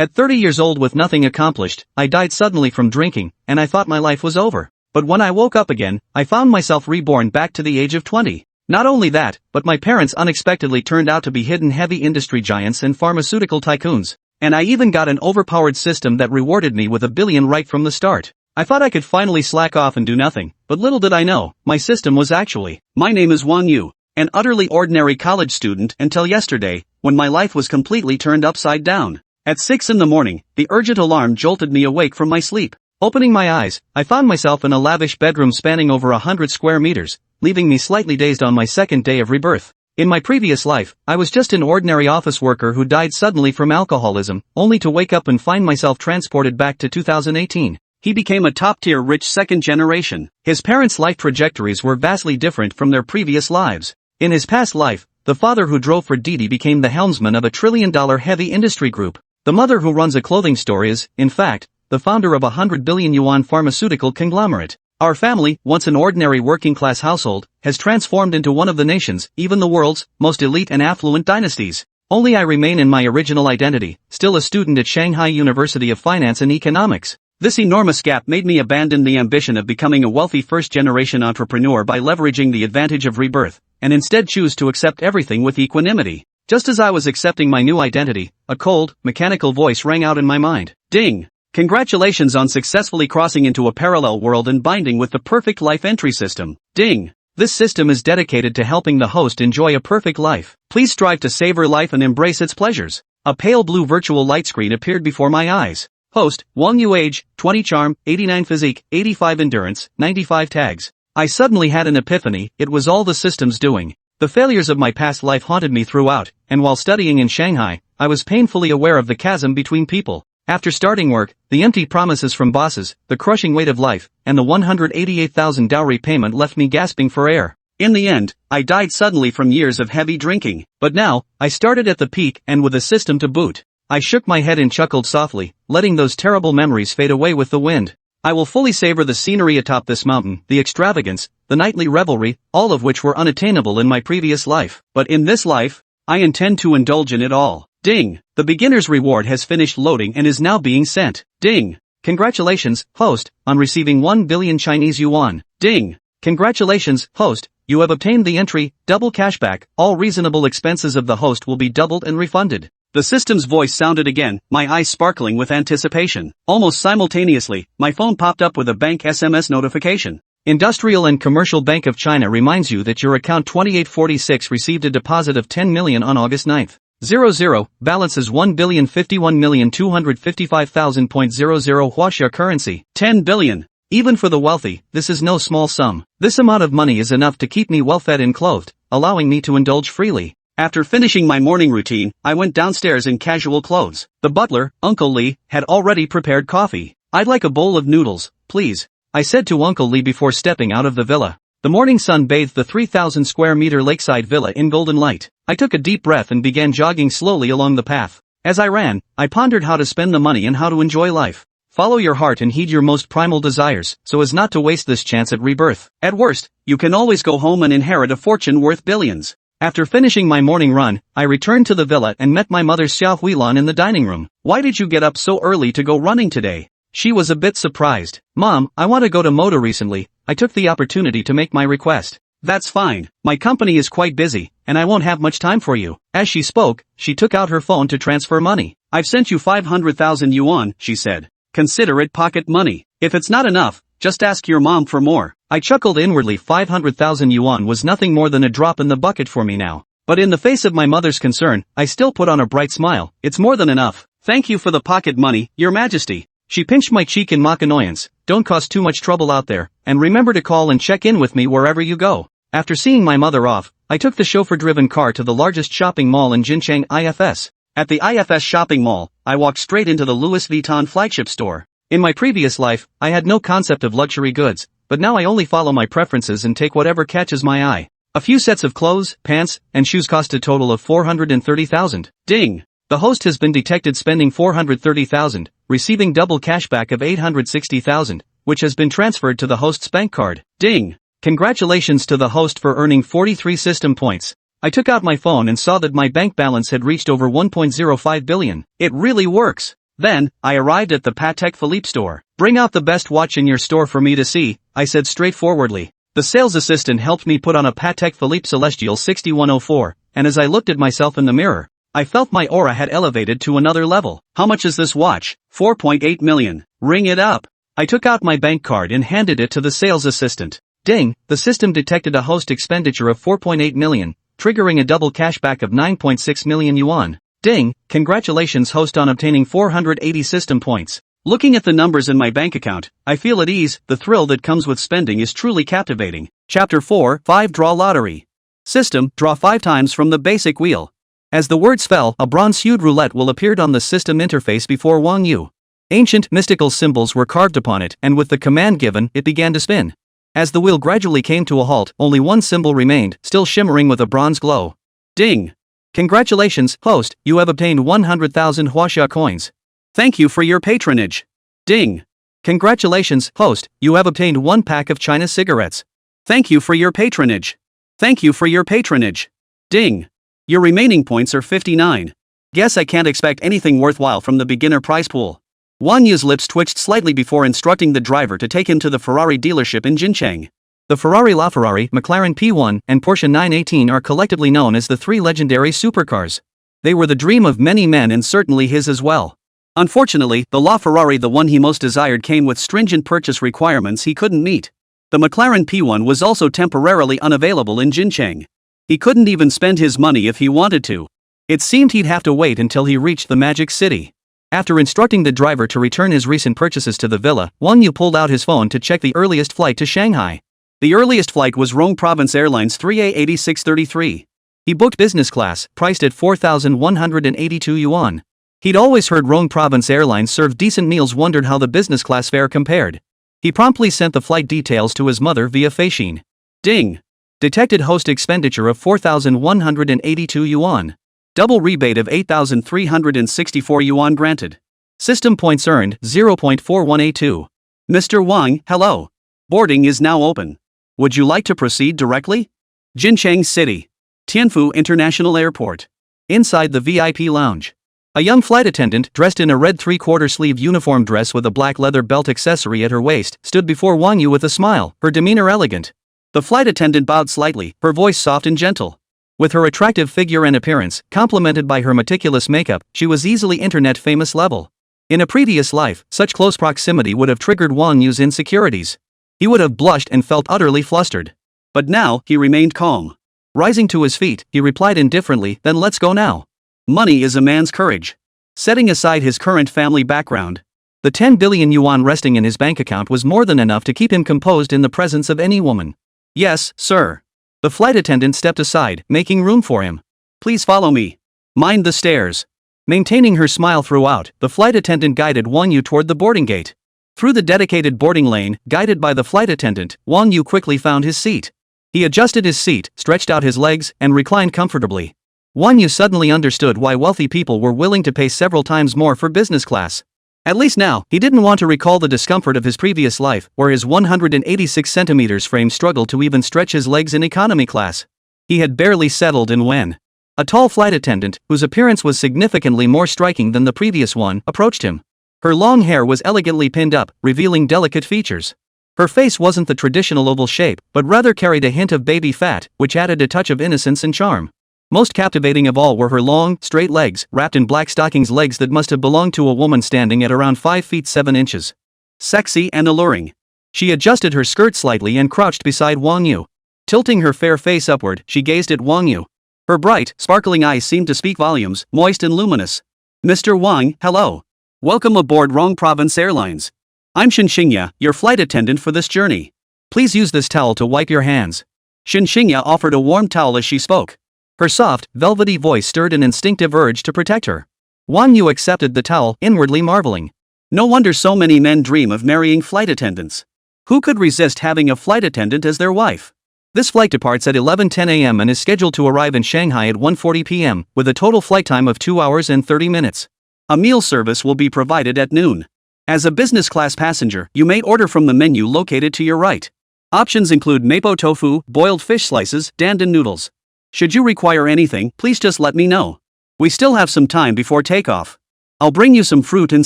At 30 years old with nothing accomplished, I died suddenly from drinking, and I thought my life was over. But when I woke up again, I found myself reborn back to the age of 20. Not only that, but my parents unexpectedly turned out to be hidden heavy industry giants and pharmaceutical tycoons. And I even got an overpowered system that rewarded me with $1 billion right from the start. I thought I could finally slack off and do nothing, but little did I know, my system was actually, my name is Wang You, an utterly ordinary college student until yesterday, when my life was completely turned upside down. At 6 in the morning, the urgent alarm jolted me awake from my sleep. Opening my eyes, I found myself in a lavish bedroom spanning over 100 square meters, leaving me slightly dazed on my second day of rebirth. In my previous life, I was just an ordinary office worker who died suddenly from alcoholism, only to wake up and find myself transported back to 2018. He became a top-tier rich second generation. His parents' life trajectories were vastly different from their previous lives. In his past life, the father who drove for Didi became the helmsman of a trillion-dollar heavy industry group. The mother who runs a clothing store is, in fact, the founder of a 100 billion yuan pharmaceutical conglomerate. Our family, once an ordinary working-class household, has transformed into one of the nation's, even the world's, most elite and affluent dynasties. Only I remain in my original identity, still a student at Shanghai University of Finance and Economics. This enormous gap made me abandon the ambition of becoming a wealthy first-generation entrepreneur by leveraging the advantage of rebirth, and instead choose to accept everything with equanimity. Just as I was accepting my new identity, a cold, mechanical voice rang out in my mind. Ding! Congratulations on successfully crossing into a parallel world and binding with the perfect life entry system. Ding! This system is dedicated to helping the host enjoy a perfect life. Please strive to savor life and embrace its pleasures. A pale blue virtual light screen appeared before my eyes. Host, Wang You, age, 20, charm, 89 physique, 85 endurance, 95 tags. I suddenly had an epiphany. It was all the system's doing. The failures of my past life haunted me throughout, and while studying in Shanghai, I was painfully aware of the chasm between people. After starting work, the empty promises from bosses, the crushing weight of life, and the 188,000 dowry payment left me gasping for air. In the end, I died suddenly from years of heavy drinking. But now, I started at the peak and with a system to boot. I shook my head and chuckled softly, letting those terrible memories fade away with the wind. I will fully savor the scenery atop this mountain, the extravagance, the nightly revelry, all of which were unattainable in my previous life. But in this life, I intend to indulge in it all. Ding! The beginner's reward has finished loading and is now being sent. Ding! Congratulations, host, on receiving 1 billion Chinese yuan. Ding! Congratulations, host, you have obtained the entry, double cashback. All reasonable expenses of the host will be doubled and refunded. The system's voice sounded again, my eyes sparkling with anticipation. Almost simultaneously, my phone popped up with a bank SMS notification. Industrial and Commercial Bank of China reminds you that your account 2846 received a deposit of 10 million on August 9th. 00, balance is 1,051,255,000.00 Huaxia currency. 10 billion. Even for the wealthy, this is no small sum. This amount of money is enough to keep me well fed and clothed, allowing me to indulge freely. After finishing my morning routine, I went downstairs in casual clothes. The butler, Uncle Lee, had already prepared coffee. I'd like a bowl of noodles, please, I said to Uncle Lee before stepping out of the villa. The morning sun bathed the 3,000 square meter lakeside villa in golden light. I took a deep breath and began jogging slowly along the path. As I ran, I pondered how to spend the money and how to enjoy life. Follow your heart and heed your most primal desires, so as not to waste this chance at rebirth. At worst, you can always go home and inherit a fortune worth billions. After finishing my morning run, I returned to the villa and met my mother Xiao Huilan in the dining room. Why did you get up so early to go running today? She was a bit surprised. Mom, I want to go to Moda recently. I took the opportunity to make my request. That's fine. My company is quite busy, and I won't have much time for you. As she spoke, she took out her phone to transfer money. I've sent you 500,000 yuan, she said. Consider it pocket money. If it's not enough, just ask your mom for more. I chuckled inwardly. 500,000 yuan was nothing more than a drop in the bucket for me now. But in the face of my mother's concern, I still put on a bright smile. It's more than enough. Thank you for the pocket money, Your Majesty. She pinched my cheek in mock annoyance. Don't cause too much trouble out there, and remember to call and check in with me wherever you go. After seeing my mother off, I took the chauffeur-driven car to the largest shopping mall in Jincheng, IFS. At the IFS shopping mall, I walked straight into the Louis Vuitton flagship store. In my previous life, I had no concept of luxury goods, but now I only follow my preferences and take whatever catches my eye. A few sets of clothes, pants, and shoes cost a total of 430,000. Ding! The host has been detected spending 430,000, receiving double cashback of 860,000, which has been transferred to the host's bank card. Ding! Congratulations to the host for earning 43 system points. I took out my phone and saw that my bank balance had reached over 1.05 billion. It really works. Then, I arrived at the Patek Philippe store. "Bring out the best watch in your store for me to see," I said straightforwardly. The sales assistant helped me put on a Patek Philippe Celestial 6104, and as I looked at myself in the mirror, I felt my aura had elevated to another level. "How much is this watch?" "4.8 million. Ring it up." I took out my bank card and handed it to the sales assistant. Ding, the system detected a host expenditure of 4.8 million, triggering a double cashback of 9.6 million yuan. Ding, congratulations host on obtaining 480 system points. Looking at the numbers in my bank account, I feel at ease. The thrill that comes with spending is truly captivating. Chapter 4, 5 Draw Lottery. System, draw 5 times from the basic wheel. As the words fell, a bronze-hued roulette wheel appeared on the system interface before Wang You. Ancient mystical symbols were carved upon it, and with the command given, it began to spin. As the wheel gradually came to a halt, only one symbol remained, still shimmering with a bronze glow. Ding! Congratulations, host, you have obtained 100,000 Huaxia coins. Thank you for your patronage. Ding! Congratulations, host, you have obtained 1 pack of China cigarettes. Thank you for your patronage. Thank you for your patronage. Ding! Your remaining points are 59. Guess I can't expect anything worthwhile from the beginner prize pool. Wang Yu's lips twitched slightly before instructing the driver to take him to the Ferrari dealership in Jincheng. The Ferrari LaFerrari, McLaren P1, and Porsche 918 are collectively known as the 3 legendary supercars. They were the dream of many men and certainly his as well. Unfortunately, the LaFerrari, the one he most desired, came with stringent purchase requirements he couldn't meet. The McLaren P1 was also temporarily unavailable in Jincheng. He couldn't even spend his money if he wanted to. It seemed he'd have to wait until he reached the Magic City. After instructing the driver to return his recent purchases to the villa, Wang Yu pulled out his phone to check the earliest flight to Shanghai. The earliest flight was Rome Province Airlines 3A8633. He booked business class, priced at 4,182 yuan. He'd always heard Rome Province Airlines served decent meals, wondered how the business class fare compared. He promptly sent the flight details to his mother via Feishin. Ding! Detected host expenditure of 4,182 yuan. Double rebate of 8,364 yuan granted. System points earned 0.4182. Mr. Wang, hello. Boarding is now open. Would you like to proceed directly? Jincheng City. Tianfu International Airport. Inside the VIP lounge. A young flight attendant, dressed in a red 3/4 sleeve uniform dress with a black leather belt accessory at her waist, stood before Wang Yu with a smile, her demeanor elegant. The flight attendant bowed slightly, her voice soft and gentle. With her attractive figure and appearance, complemented by her meticulous makeup, she was easily internet-famous level. In a previous life, such close proximity would have triggered Wang Yu's insecurities. He would have blushed and felt utterly flustered. But now, he remained calm. Rising to his feet, he replied indifferently, "Then let's go now." Money is a man's courage. Setting aside his current family background, the 10 billion yuan resting in his bank account was more than enough to keep him composed in the presence of any woman. "Yes, sir." The flight attendant stepped aside, making room for him. "Please follow me. Mind the stairs." Maintaining her smile throughout, the flight attendant guided Wang Yu toward the boarding gate. Through the dedicated boarding lane, guided by the flight attendant, Wang Yu quickly found his seat. He adjusted his seat, stretched out his legs, and reclined comfortably. Wang Yu suddenly understood why wealthy people were willing to pay several times more for business class. At least now, he didn't want to recall the discomfort of his previous life, where his 186 centimeters frame struggled to even stretch his legs in economy class. He had barely settled in when a tall flight attendant, whose appearance was significantly more striking than the previous one, approached him. Her long hair was elegantly pinned up, revealing delicate features. Her face wasn't the traditional oval shape, but rather carried a hint of baby fat, which added a touch of innocence and charm. Most captivating of all were her long, straight legs, wrapped in black stockings, legs that must have belonged to a woman standing at around 5 feet 7 inches. Sexy and alluring. She adjusted her skirt slightly and crouched beside Wang Yu. Tilting her fair face upward, she gazed at Wang Yu. Her bright, sparkling eyes seemed to speak volumes, moist and luminous. "Mr. Wang, hello. Welcome aboard Rome Province Airlines. I'm Shinxingya, your flight attendant for this journey. Please use this towel to wipe your hands." Shinxingya offered a warm towel as she spoke. Her soft, velvety voice stirred an instinctive urge to protect her. Wang Yu accepted the towel, inwardly marveling. No wonder so many men dream of marrying flight attendants. Who could resist having a flight attendant as their wife? This flight departs at 11:10 a.m. and is scheduled to arrive in Shanghai at 1:40 p.m., with a total flight time of 2 hours and 30 minutes. A meal service will be provided at noon. As a business class passenger, you may order from the menu located to your right. Options include mapo tofu, boiled fish slices, dandan noodles. Should you require anything, please just let me know. We still have some time before takeoff. I'll bring you some fruit and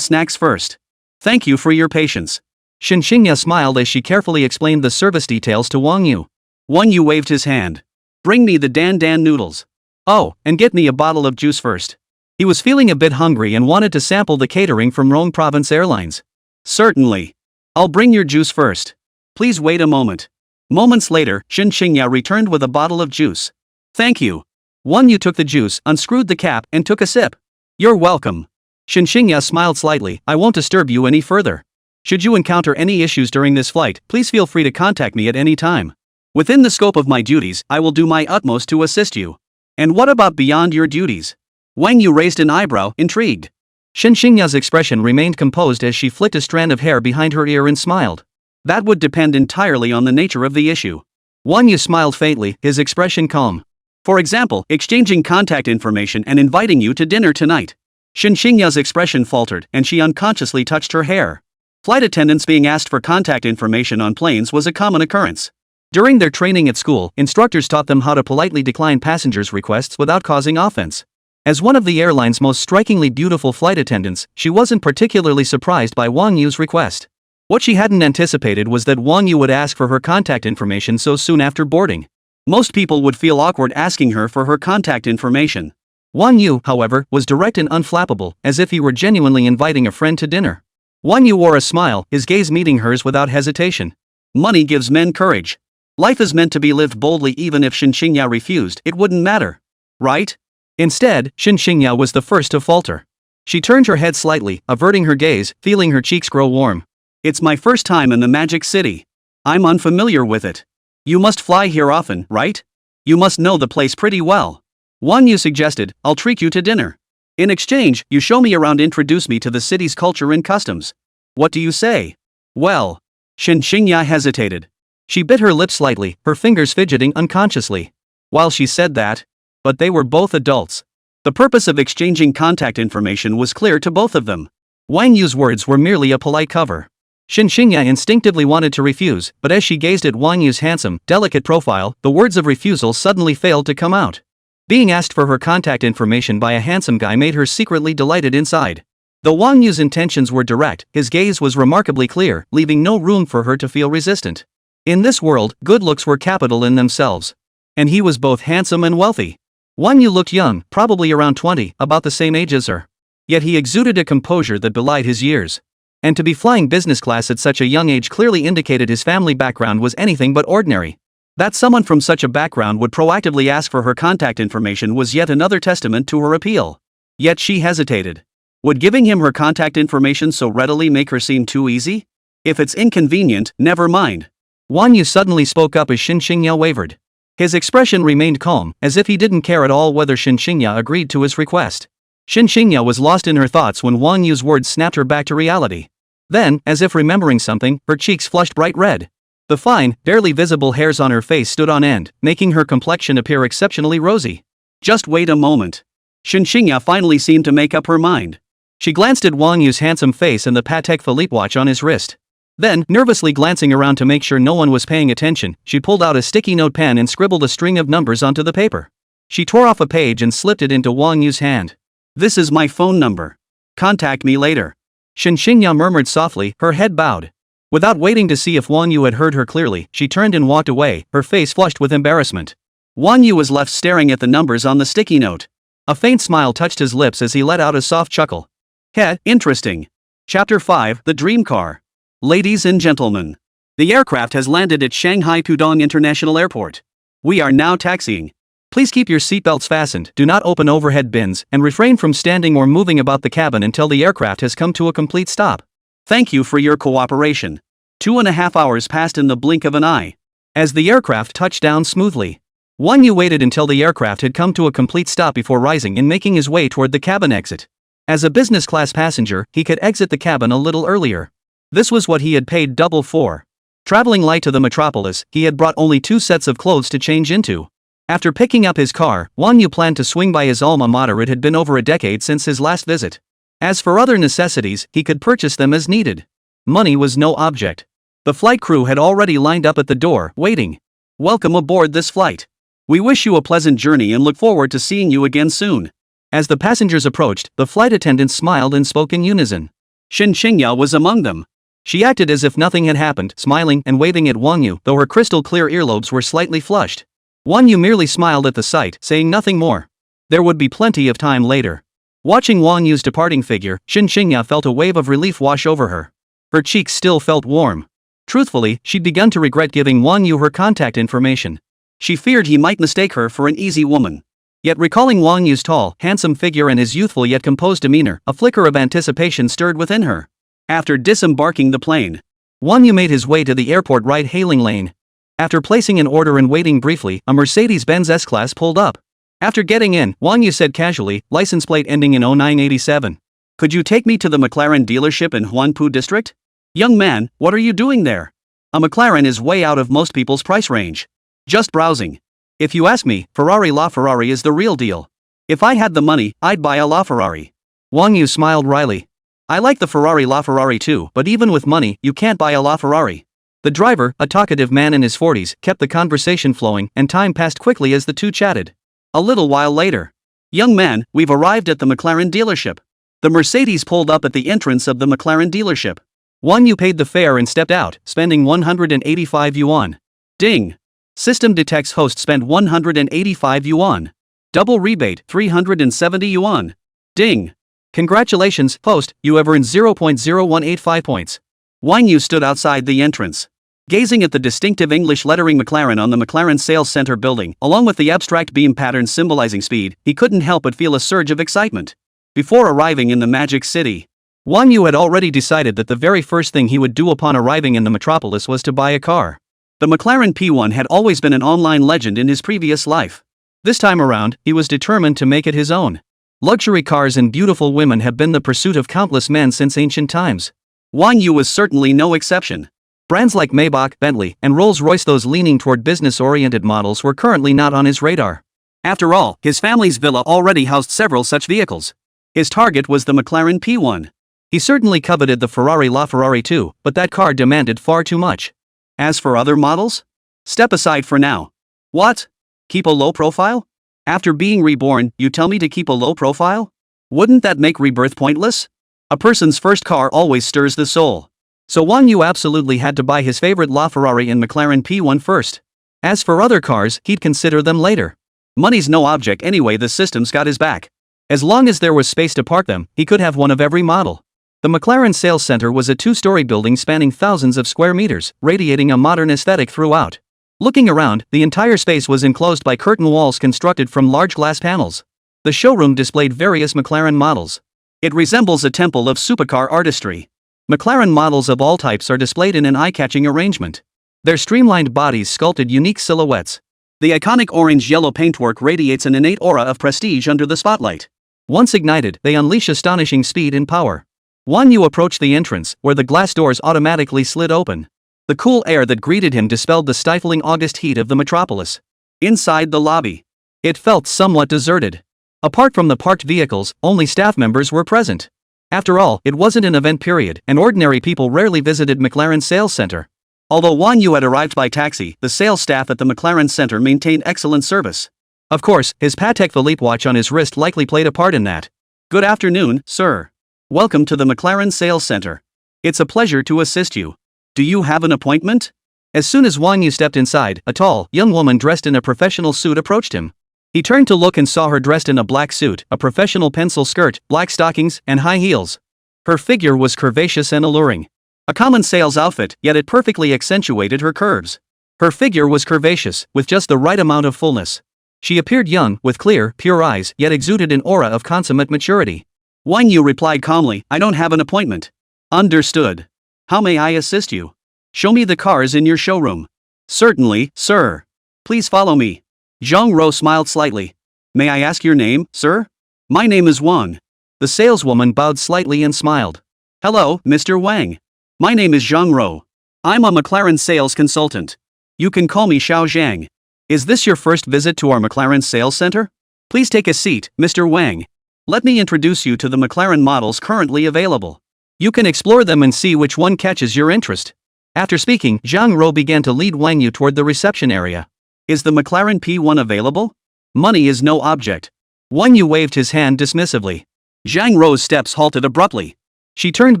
snacks first. Thank you for your patience. Xinxingya smiled as she carefully explained the service details to Wang Yu. Wang Yu waved his hand. Bring me the dan dan noodles. Oh, and get me a bottle of juice first. He was feeling a bit hungry and wanted to sample the catering from Rhone Province Airlines. Certainly. I'll bring your juice first. Please wait a moment. Moments later, Xinxingya returned with a bottle of juice. Thank you. Wang Yu took the juice, unscrewed the cap, and took a sip. You're welcome. Xinxingya smiled slightly. I won't disturb you any further. Should you encounter any issues during this flight, please feel free to contact me at any time. Within the scope of my duties, I will do my utmost to assist you. And what about beyond your duties? Wang Yu raised an eyebrow, intrigued. Xinxingya's expression remained composed as she flicked a strand of hair behind her ear and smiled. That would depend entirely on the nature of the issue. Wang Yu smiled faintly, his expression calm. For example, exchanging contact information and inviting you to dinner tonight. Xinxingya's expression faltered, and she unconsciously touched her hair. Flight attendants being asked for contact information on planes was a common occurrence. During their training at school, instructors taught them how to politely decline passengers' requests without causing offense. As one of the airline's most strikingly beautiful flight attendants, she wasn't particularly surprised by Wang Yu's request. What she hadn't anticipated was that Wang Yu would ask for her contact information so soon after boarding. Most people would feel awkward asking her for her contact information. Wang Yu, however, was direct and unflappable, as if he were genuinely inviting a friend to dinner. Wang Yu wore a smile, his gaze meeting hers without hesitation. Money gives men courage. Life is meant to be lived boldly. Even if Xinxingya refused, it wouldn't matter. Right? Instead, Xinxingya was the first to falter. She turned her head slightly, averting her gaze, feeling her cheeks grow warm. It's my first time in the Magic City. I'm unfamiliar with it. You must fly here often, right? You must know the place pretty well. Wang Yu suggested, I'll treat you to dinner. In exchange, you show me around, introduce me to the city's culture and customs. What do you say? Well. Xinxingya hesitated. She bit her lip slightly, her fingers fidgeting unconsciously. While she said that, but they were both adults. The purpose of exchanging contact information was clear to both of them. Wang Yu's words were merely a polite cover. Xinxingya instinctively wanted to refuse, but as she gazed at Wang Yu's handsome, delicate profile, the words of refusal suddenly failed to come out. Being asked for her contact information by a handsome guy made her secretly delighted inside. Though Wang Yu's intentions were direct, his gaze was remarkably clear, leaving no room for her to feel resistant. In this world, good looks were capital in themselves. And he was both handsome and wealthy. Wang Yu looked young, probably around 20, about the same age as her. Yet he exuded a composure that belied his years. And to be flying business class at such a young age clearly indicated his family background was anything but ordinary. That someone from such a background would proactively ask for her contact information was yet another testament to her appeal. Yet she hesitated. Would giving him her contact information so readily make her seem too easy? If it's inconvenient, never mind. Wang Yu suddenly spoke up as Xinxingya wavered. His expression remained calm, as if he didn't care at all whether Xinxingya agreed to his request. Xinxingya was lost in her thoughts when Wang Yu's words snapped her back to reality. Then, as if remembering something, her cheeks flushed bright red. The fine, barely visible hairs on her face stood on end, making her complexion appear exceptionally rosy. Just wait a moment. Xinxingya finally seemed to make up her mind. She glanced at Wang Yu's handsome face and the Patek Philippe watch on his wrist. Then, nervously glancing around to make sure no one was paying attention, she pulled out a sticky note pen and scribbled a string of numbers onto the paper. She tore off a page and slipped it into Wang Yu's hand. This is my phone number. Contact me later. Xinxingya murmured softly, her head bowed. Without waiting to see if Wang Yu had heard her clearly, she turned and walked away, her face flushed with embarrassment. Wang Yu was left staring at the numbers on the sticky note. A faint smile touched his lips as he let out a soft chuckle. Heh, interesting. Chapter 5, The Dream Car. Ladies and gentlemen. The aircraft has landed at Shanghai Pudong International Airport. We are now taxiing. Please keep your seatbelts fastened, do not open overhead bins, and refrain from standing or moving about the cabin until the aircraft has come to a complete stop. Thank you for your cooperation. 2.5 hours passed in the blink of an eye. As the aircraft touched down smoothly, Wang Yu waited until the aircraft had come to a complete stop before rising and making his way toward the cabin exit. As a business class passenger, he could exit the cabin a little earlier. This was what he had paid double for. Traveling light to the metropolis, he had brought only 2 sets of clothes to change into. After picking up his car, Wang Yu planned to swing by his alma mater. It had been over a decade since his last visit. As for other necessities, he could purchase them as needed. Money was no object. The flight crew had already lined up at the door, waiting. Welcome aboard this flight. We wish you a pleasant journey and look forward to seeing you again soon. As the passengers approached, the flight attendants smiled and spoke in unison. Shen Qingya was among them. She acted as if nothing had happened, smiling and waving at Wang You, though her crystal-clear earlobes were slightly flushed. Wang You merely smiled at the sight, saying nothing more. There would be plenty of time later. Watching Wang Yu's departing figure, Shen Qingya felt a wave of relief wash over her. Her cheeks still felt warm. Truthfully, she'd begun to regret giving Wang Yu her contact information. She feared he might mistake her for an easy woman. Yet recalling Wang Yu's tall, handsome figure and his youthful yet composed demeanor, a flicker of anticipation stirred within her. After disembarking the plane, Wang Yu made his way to the airport ride-hailing lane. After placing an order and waiting briefly, a Mercedes-Benz S-Class pulled up. After getting in, Wang Yu said casually, license plate ending in 0987. Could you take me to the McLaren dealership in Huanpu district? Young man, what are you doing there? A McLaren is way out of most people's price range. Just browsing. If you ask me, LaFerrari is the real deal. If I had the money, I'd buy a LaFerrari. Wang Yu smiled wryly. I like the LaFerrari too, but even with money, you can't buy a LaFerrari. The driver, a talkative man in his 40s, kept the conversation flowing, and time passed quickly as the two chatted. A little while later. Young man, we've arrived at the McLaren dealership. The Mercedes pulled up at the entrance of the McLaren dealership. Wang Yu paid the fare and stepped out, spending 185 yuan. Ding! System detects host spent 185 yuan. Double rebate, 370 yuan. Ding! Congratulations, host, you have earned 0.0185 points. Wang Yu stood outside the entrance. Gazing at the distinctive English lettering McLaren on the McLaren Sales Center building, along with the abstract beam patterns symbolizing speed, he couldn't help but feel a surge of excitement. Before arriving in the Magic City, Wang Yu had already decided that the very first thing he would do upon arriving in the metropolis was to buy a car. The McLaren P1 had always been an online legend in his previous life. This time around, he was determined to make it his own. Luxury cars and beautiful women have been the pursuit of countless men since ancient times. Wang Yu was certainly no exception. Brands like Maybach, Bentley, and Rolls-Royce, those leaning toward business-oriented models, were currently not on his radar. After all, his family's villa already housed several such vehicles. His target was the McLaren P1. He certainly coveted the LaFerrari too, but that car demanded far too much. As for other models? Step aside for now. What? Keep a low profile? After being reborn, you tell me to keep a low profile? Wouldn't that make Rebirth pointless? A person's first car always stirs the soul. So Wang Yu absolutely had to buy his favorite LaFerrari and McLaren P1 first. As for other cars, he'd consider them later. Money's no object anyway, the system's got his back. As long as there was space to park them, he could have one of every model. The McLaren Sales Center was a two-story building spanning thousands of square meters, radiating a modern aesthetic throughout. Looking around, the entire space was enclosed by curtain walls constructed from large glass panels. The showroom displayed various McLaren models. It resembles a temple of supercar artistry. McLaren models of all types are displayed in an eye-catching arrangement. Their streamlined bodies sculpted unique silhouettes. The iconic orange-yellow paintwork radiates an innate aura of prestige under the spotlight. Once ignited, they unleash astonishing speed and power. Wang Yu approached the entrance, where the glass doors automatically slid open. The cool air that greeted him dispelled the stifling August heat of the metropolis. Inside the lobby, it felt somewhat deserted. Apart from the parked vehicles, only staff members were present. After all, it wasn't an event period, and ordinary people rarely visited McLaren Sales Center. Although Wang Yu had arrived by taxi, the sales staff at the McLaren Center maintained excellent service. Of course, his Patek Philippe watch on his wrist likely played a part in that. Good afternoon, sir. Welcome to the McLaren Sales Center. It's a pleasure to assist you. Do you have an appointment? As soon as Wang Yu stepped inside, a tall, young woman dressed in a professional suit approached him. He turned to look and saw her dressed in a black suit, a professional pencil skirt, black stockings, and high heels. Her figure was curvaceous and alluring. A common sales outfit, yet it perfectly accentuated her curves. Her figure was curvaceous, with just the right amount of fullness. She appeared young, with clear, pure eyes, yet exuded an aura of consummate maturity. Wang Yu replied calmly, I don't have an appointment. Understood. How may I assist you? Show me the cars in your showroom. Certainly, sir. Please follow me. Zhang Ro smiled slightly. May I ask your name, sir? My name is Wang. The saleswoman bowed slightly and smiled. Hello, Mr. Wang. My name is Zhang Ro. I'm a McLaren sales consultant. You can call me Xiao Zhang. Is this your first visit to our McLaren sales center? Please take a seat, Mr. Wang. Let me introduce you to the McLaren models currently available. You can explore them and see which one catches your interest. After speaking, Zhang Ro began to lead Wang Yu toward the reception area. Is the McLaren P1 available? Money is no object. Wang Yu waved his hand dismissively. Zhang Rou's steps halted abruptly. She turned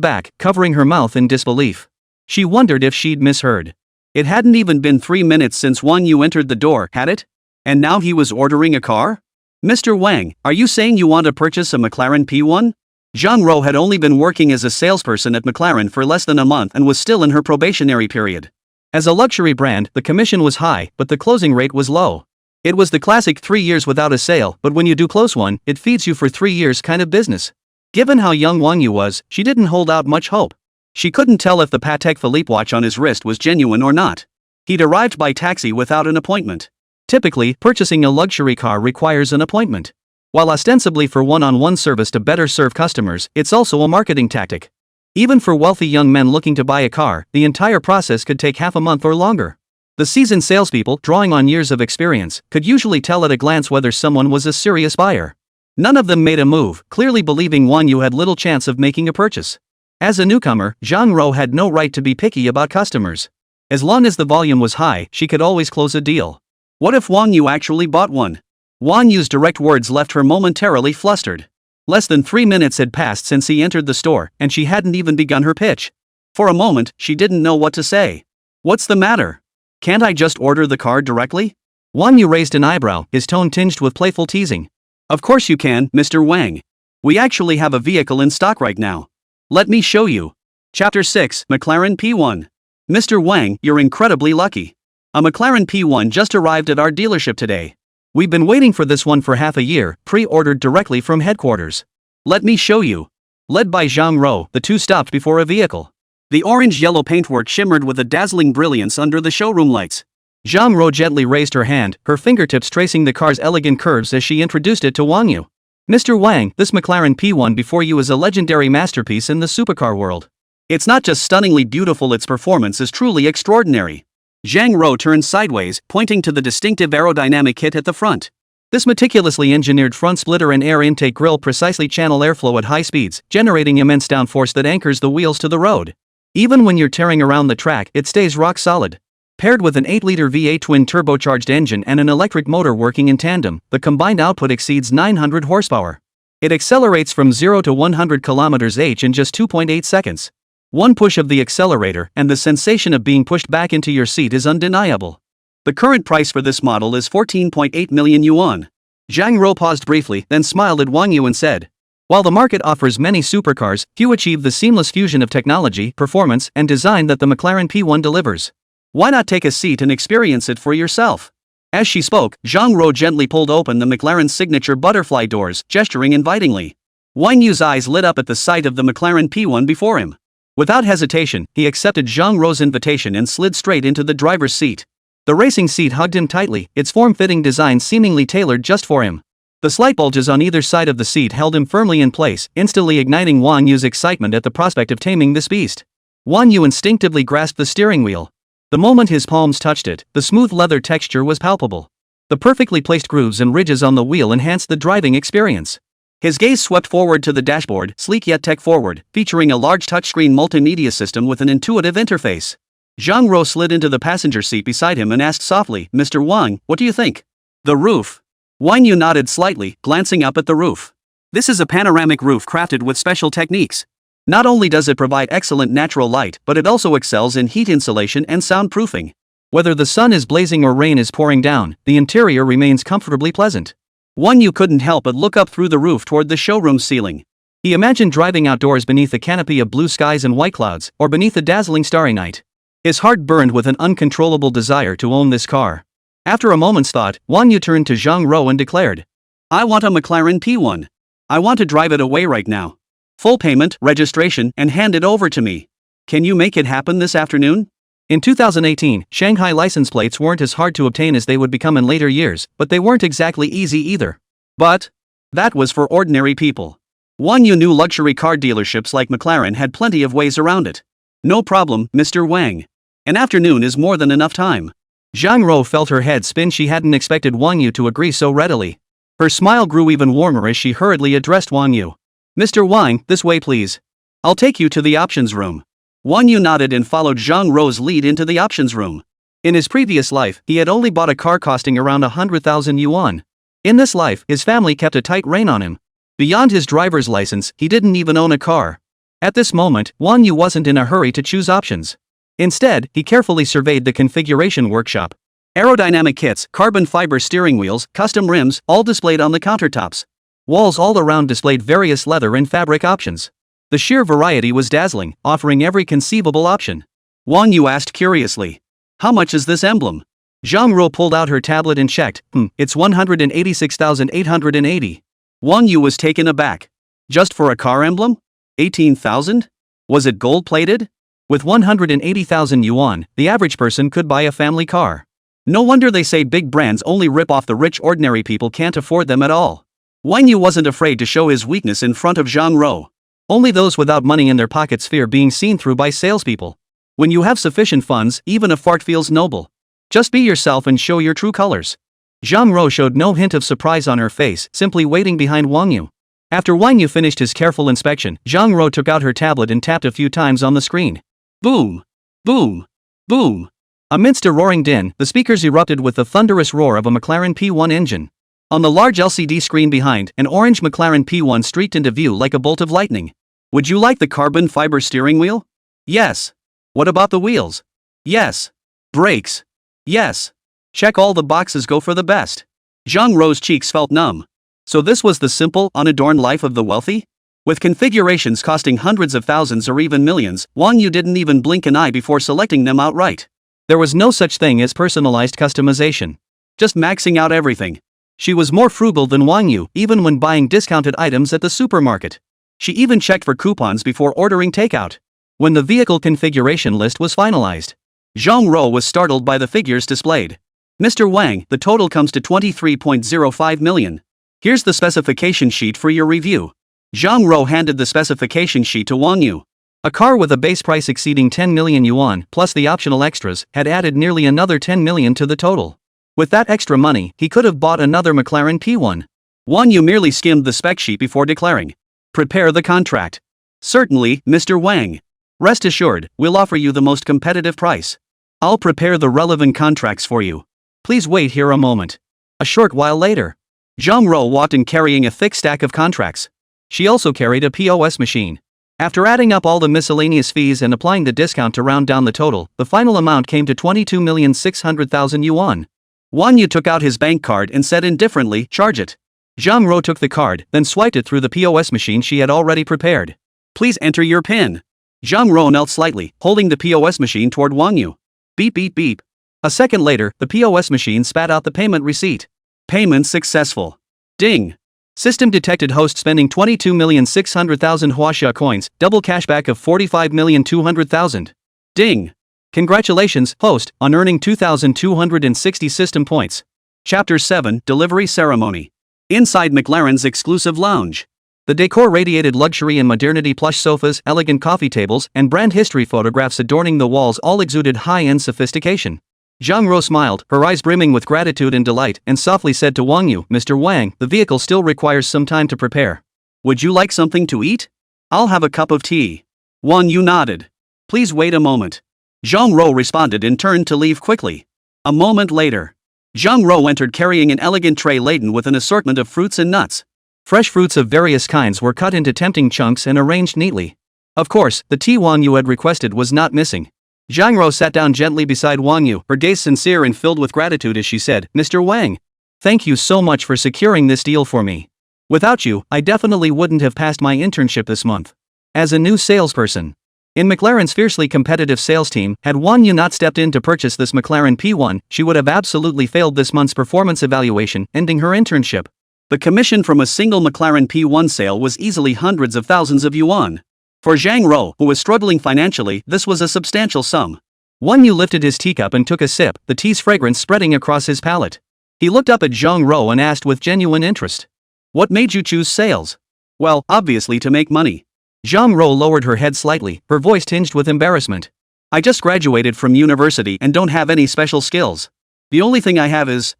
back, covering her mouth in disbelief. She wondered if she'd misheard. It hadn't even been 3 minutes since Wang Yu entered the door, had it? And now he was ordering a car? Mr. Wang, are you saying you want to purchase a McLaren P1? Zhang Rou had only been working as a salesperson at McLaren for less than a month and was still in her probationary period. As a luxury brand, the commission was high, but the closing rate was low. It was the classic 3 years without a sale, but when you do close one, it feeds you for 3 years kind of business. Given how young Wang Yu was, she didn't hold out much hope. She couldn't tell if the Patek Philippe watch on his wrist was genuine or not. He'd arrived by taxi without an appointment. Typically, purchasing a luxury car requires an appointment. While ostensibly for one-on-one service to better serve customers, it's also a marketing tactic. Even for wealthy young men looking to buy a car, the entire process could take half a month or longer. The seasoned salespeople, drawing on years of experience, could usually tell at a glance whether someone was a serious buyer. None of them made a move, clearly believing Wang Yu had little chance of making a purchase. As a newcomer, Zhang Rou had no right to be picky about customers. As long as the volume was high, she could always close a deal. What if Wang Yu actually bought one? Wang Yu's direct words left her momentarily flustered. Less than 3 minutes had passed since he entered the store, and she hadn't even begun her pitch. For a moment, she didn't know what to say. What's the matter? Can't I just order the car directly? Wang Yu raised an eyebrow, his tone tinged with playful teasing. Of course you can, Mr. Wang. We actually have a vehicle in stock right now. Let me show you. Chapter 6, McLaren P1. Mr. Wang, you're incredibly lucky. A McLaren P1 just arrived at our dealership today. We've been waiting for this one for half a year, pre-ordered directly from headquarters. Let me show you. Led by Zhang Rou, the two stopped before a vehicle. The orange-yellow paintwork shimmered with a dazzling brilliance under the showroom lights. Zhang Rou gently raised her hand, her fingertips tracing the car's elegant curves as she introduced it to Wang Yu. Mr. Wang, this McLaren P1 before you is a legendary masterpiece in the supercar world. It's not just stunningly beautiful, its performance is truly extraordinary. Zhang Rou turned sideways, pointing to the distinctive aerodynamic kit at the front. This meticulously engineered front splitter and air intake grille precisely channel airflow at high speeds, generating immense downforce that anchors the wheels to the road. Even when you're tearing around the track, it stays rock solid. Paired with an 8-liter V8 twin-turbocharged engine and an electric motor working in tandem, the combined output exceeds 900 horsepower. It accelerates from 0 to 100 km/h in just 2.8 seconds. One push of the accelerator, and the sensation of being pushed back into your seat is undeniable. The current price for this model is 14.8 million yuan. Zhang Rou paused briefly, then smiled at Wang Yu and said, while the market offers many supercars, few achieve the seamless fusion of technology, performance, and design that the McLaren P1 delivers. Why not take a seat and experience it for yourself? As she spoke, Zhang Rou gently pulled open the McLaren's signature butterfly doors, gesturing invitingly. Wang Yu's eyes lit up at the sight of the McLaren P1 before him. Without hesitation, he accepted Zhang Rou's invitation and slid straight into the driver's seat. The racing seat hugged him tightly, its form-fitting design seemingly tailored just for him. The slight bulges on either side of the seat held him firmly in place, instantly igniting Wang Yu's excitement at the prospect of taming this beast. Wang Yu instinctively grasped the steering wheel. The moment his palms touched it, the smooth leather texture was palpable. The perfectly placed grooves and ridges on the wheel enhanced the driving experience. His gaze swept forward to the dashboard, sleek yet tech-forward, featuring a large touchscreen multimedia system with an intuitive interface. Zhang Rou slid into the passenger seat beside him and asked softly, Mr. Wang, what do you think? The roof. Wang Yu nodded slightly, glancing up at the roof. This is a panoramic roof crafted with special techniques. Not only does it provide excellent natural light, but it also excels in heat insulation and soundproofing. Whether the sun is blazing or rain is pouring down, the interior remains comfortably pleasant. Wang Yu couldn't help but look up through the roof toward the showroom ceiling. He imagined driving outdoors beneath a canopy of blue skies and white clouds, or beneath a dazzling starry night. His heart burned with an uncontrollable desire to own this car. After a moment's thought, Wang Yu turned to Zhang Rou and declared, I want a McLaren P1. I want to drive it away right now. Full payment, registration, and hand it over to me. Can you make it happen this afternoon? In 2018, Shanghai license plates weren't as hard to obtain as they would become in later years, but they weren't exactly easy either. But that was for ordinary people. Wang Yu knew luxury car dealerships like McLaren had plenty of ways around it. No problem, Mr. Wang. An afternoon is more than enough time. Zhang Rou felt her head spin. She hadn't expected Wang Yu to agree so readily. Her smile grew even warmer as she hurriedly addressed Wang Yu. Mr. Wang, this way please. I'll take you to the options room. Wang Yu nodded and followed Zhang Rou's lead into the options room. In his previous life, he had only bought a car costing around 100,000 yuan. In this life, his family kept a tight rein on him. Beyond his driver's license, he didn't even own a car. At this moment, Wang You wasn't in a hurry to choose options. Instead, he carefully surveyed the configuration workshop. Aerodynamic kits, carbon fiber steering wheels, custom rims, all displayed on the countertops. Walls all around displayed various leather and fabric options. The sheer variety was dazzling, offering every conceivable option. Wang You asked curiously, "How much is this emblem?" Zhang Ro pulled out her tablet and checked. It's 186,880. Wang Yu was taken aback. Just for a car emblem? 18,000? Was it gold-plated? With 180,000 yuan, the average person could buy a family car. No wonder they say big brands only rip off the rich. Ordinary people can't afford them at all. Wang Yu wasn't afraid to show his weakness in front of Zhang Ro. Only those without money in their pockets fear being seen through by salespeople. When you have sufficient funds, even a fart feels noble. Just be yourself and show your true colors. Zhang Ro showed no hint of surprise on her face, simply waiting behind Wang Yu. After Wang Yu finished his careful inspection, Zhang Ro took out her tablet and tapped a few times on the screen. Boom! Boom! Boom! Amidst a roaring din, the speakers erupted with the thunderous roar of a McLaren P1 engine. On the large LCD screen behind, an orange McLaren P1 streaked into view like a bolt of lightning. Would you like the carbon fiber steering wheel? Yes. What about the wheels? Yes. Brakes? Yes. Check all the boxes, go for the best. Zhang Ro's cheeks felt numb. So this was the simple, unadorned life of the wealthy? With configurations costing hundreds of thousands or even millions, Wang Yu didn't even blink an eye before selecting them outright. There was no such thing as personalized customization. Just maxing out everything. She was more frugal than Wang Yu, even when buying discounted items at the supermarket. She even checked for coupons before ordering takeout. When the vehicle configuration list was finalized, Zhang Ro was startled by the figures displayed. Mr. Wang, the total comes to 23.05 million. Here's the specification sheet for your review. Zhang Ro handed the specification sheet to Wang Yu. A car with a base price exceeding 10 million yuan, plus the optional extras, had added nearly another 10 million to the total. With that extra money, he could have bought another McLaren P1. Wang Yu merely skimmed the spec sheet before declaring, "Prepare the contract." "Certainly, Mr. Wang. Rest assured, we'll offer you the most competitive price. I'll prepare the relevant contracts for you. Please wait here a moment." A short while later, Zhang Ro walked in carrying a thick stack of contracts. She also carried a POS machine. After adding up all the miscellaneous fees and applying the discount to round down the total, the final amount came to 22,600,000 yuan. Wang Yu took out his bank card and said indifferently, "Charge it." Zhang Ro took the card, then swiped it through the POS machine she had already prepared. "Please enter your PIN." Zhang Ro knelt slightly, holding the POS machine toward Wang Yu. Beep beep beep. A second later, the POS machine spat out the payment receipt. "Payment successful." Ding. System detected host spending 22,600,000 Huaxia coins, double cashback of 45,200,000. Ding. Congratulations, host, on earning 2,260 system points. Chapter 7, Delivery Ceremony. Inside McLaren's exclusive lounge. The decor radiated luxury and modernity. Plush sofas, elegant coffee tables, and brand history photographs adorning the walls all exuded high-end sophistication. Zhang Ro smiled, her eyes brimming with gratitude and delight, and softly said to Wang Yu, "Mr. Wang, the vehicle still requires some time to prepare. Would you like something to eat? I'll have a cup of tea." Wang Yu nodded. "Please wait a moment." Zhang Ro responded and turned to leave quickly. A moment later, Zhang Ro entered carrying an elegant tray laden with an assortment of fruits and nuts. Fresh fruits of various kinds were cut into tempting chunks and arranged neatly. Of course, the tea Wang Yu had requested was not missing. Zhang Ro sat down gently beside Wang Yu, her gaze sincere and filled with gratitude as she said, "Mr. Wang, thank you so much for securing this deal for me. Without you, I definitely wouldn't have passed my internship this month. As a new salesperson in McLaren's fiercely competitive sales team, had Wang Yu not stepped in to purchase this McLaren P1, she would have absolutely failed this month's performance evaluation, ending her internship. The commission from a single McLaren P1 sale was easily hundreds of thousands of yuan. For Zhang Ro, who was struggling financially, this was a substantial sum. Wang Yu lifted his teacup and took a sip, the tea's fragrance spreading across his palate. He looked up at Zhang Ro and asked with genuine interest, "What made you choose sales?" "Well, obviously to make money." Zhang Ro lowered her head slightly, her voice tinged with embarrassment. "I just graduated from university and don't have any special skills. The only thing I have is...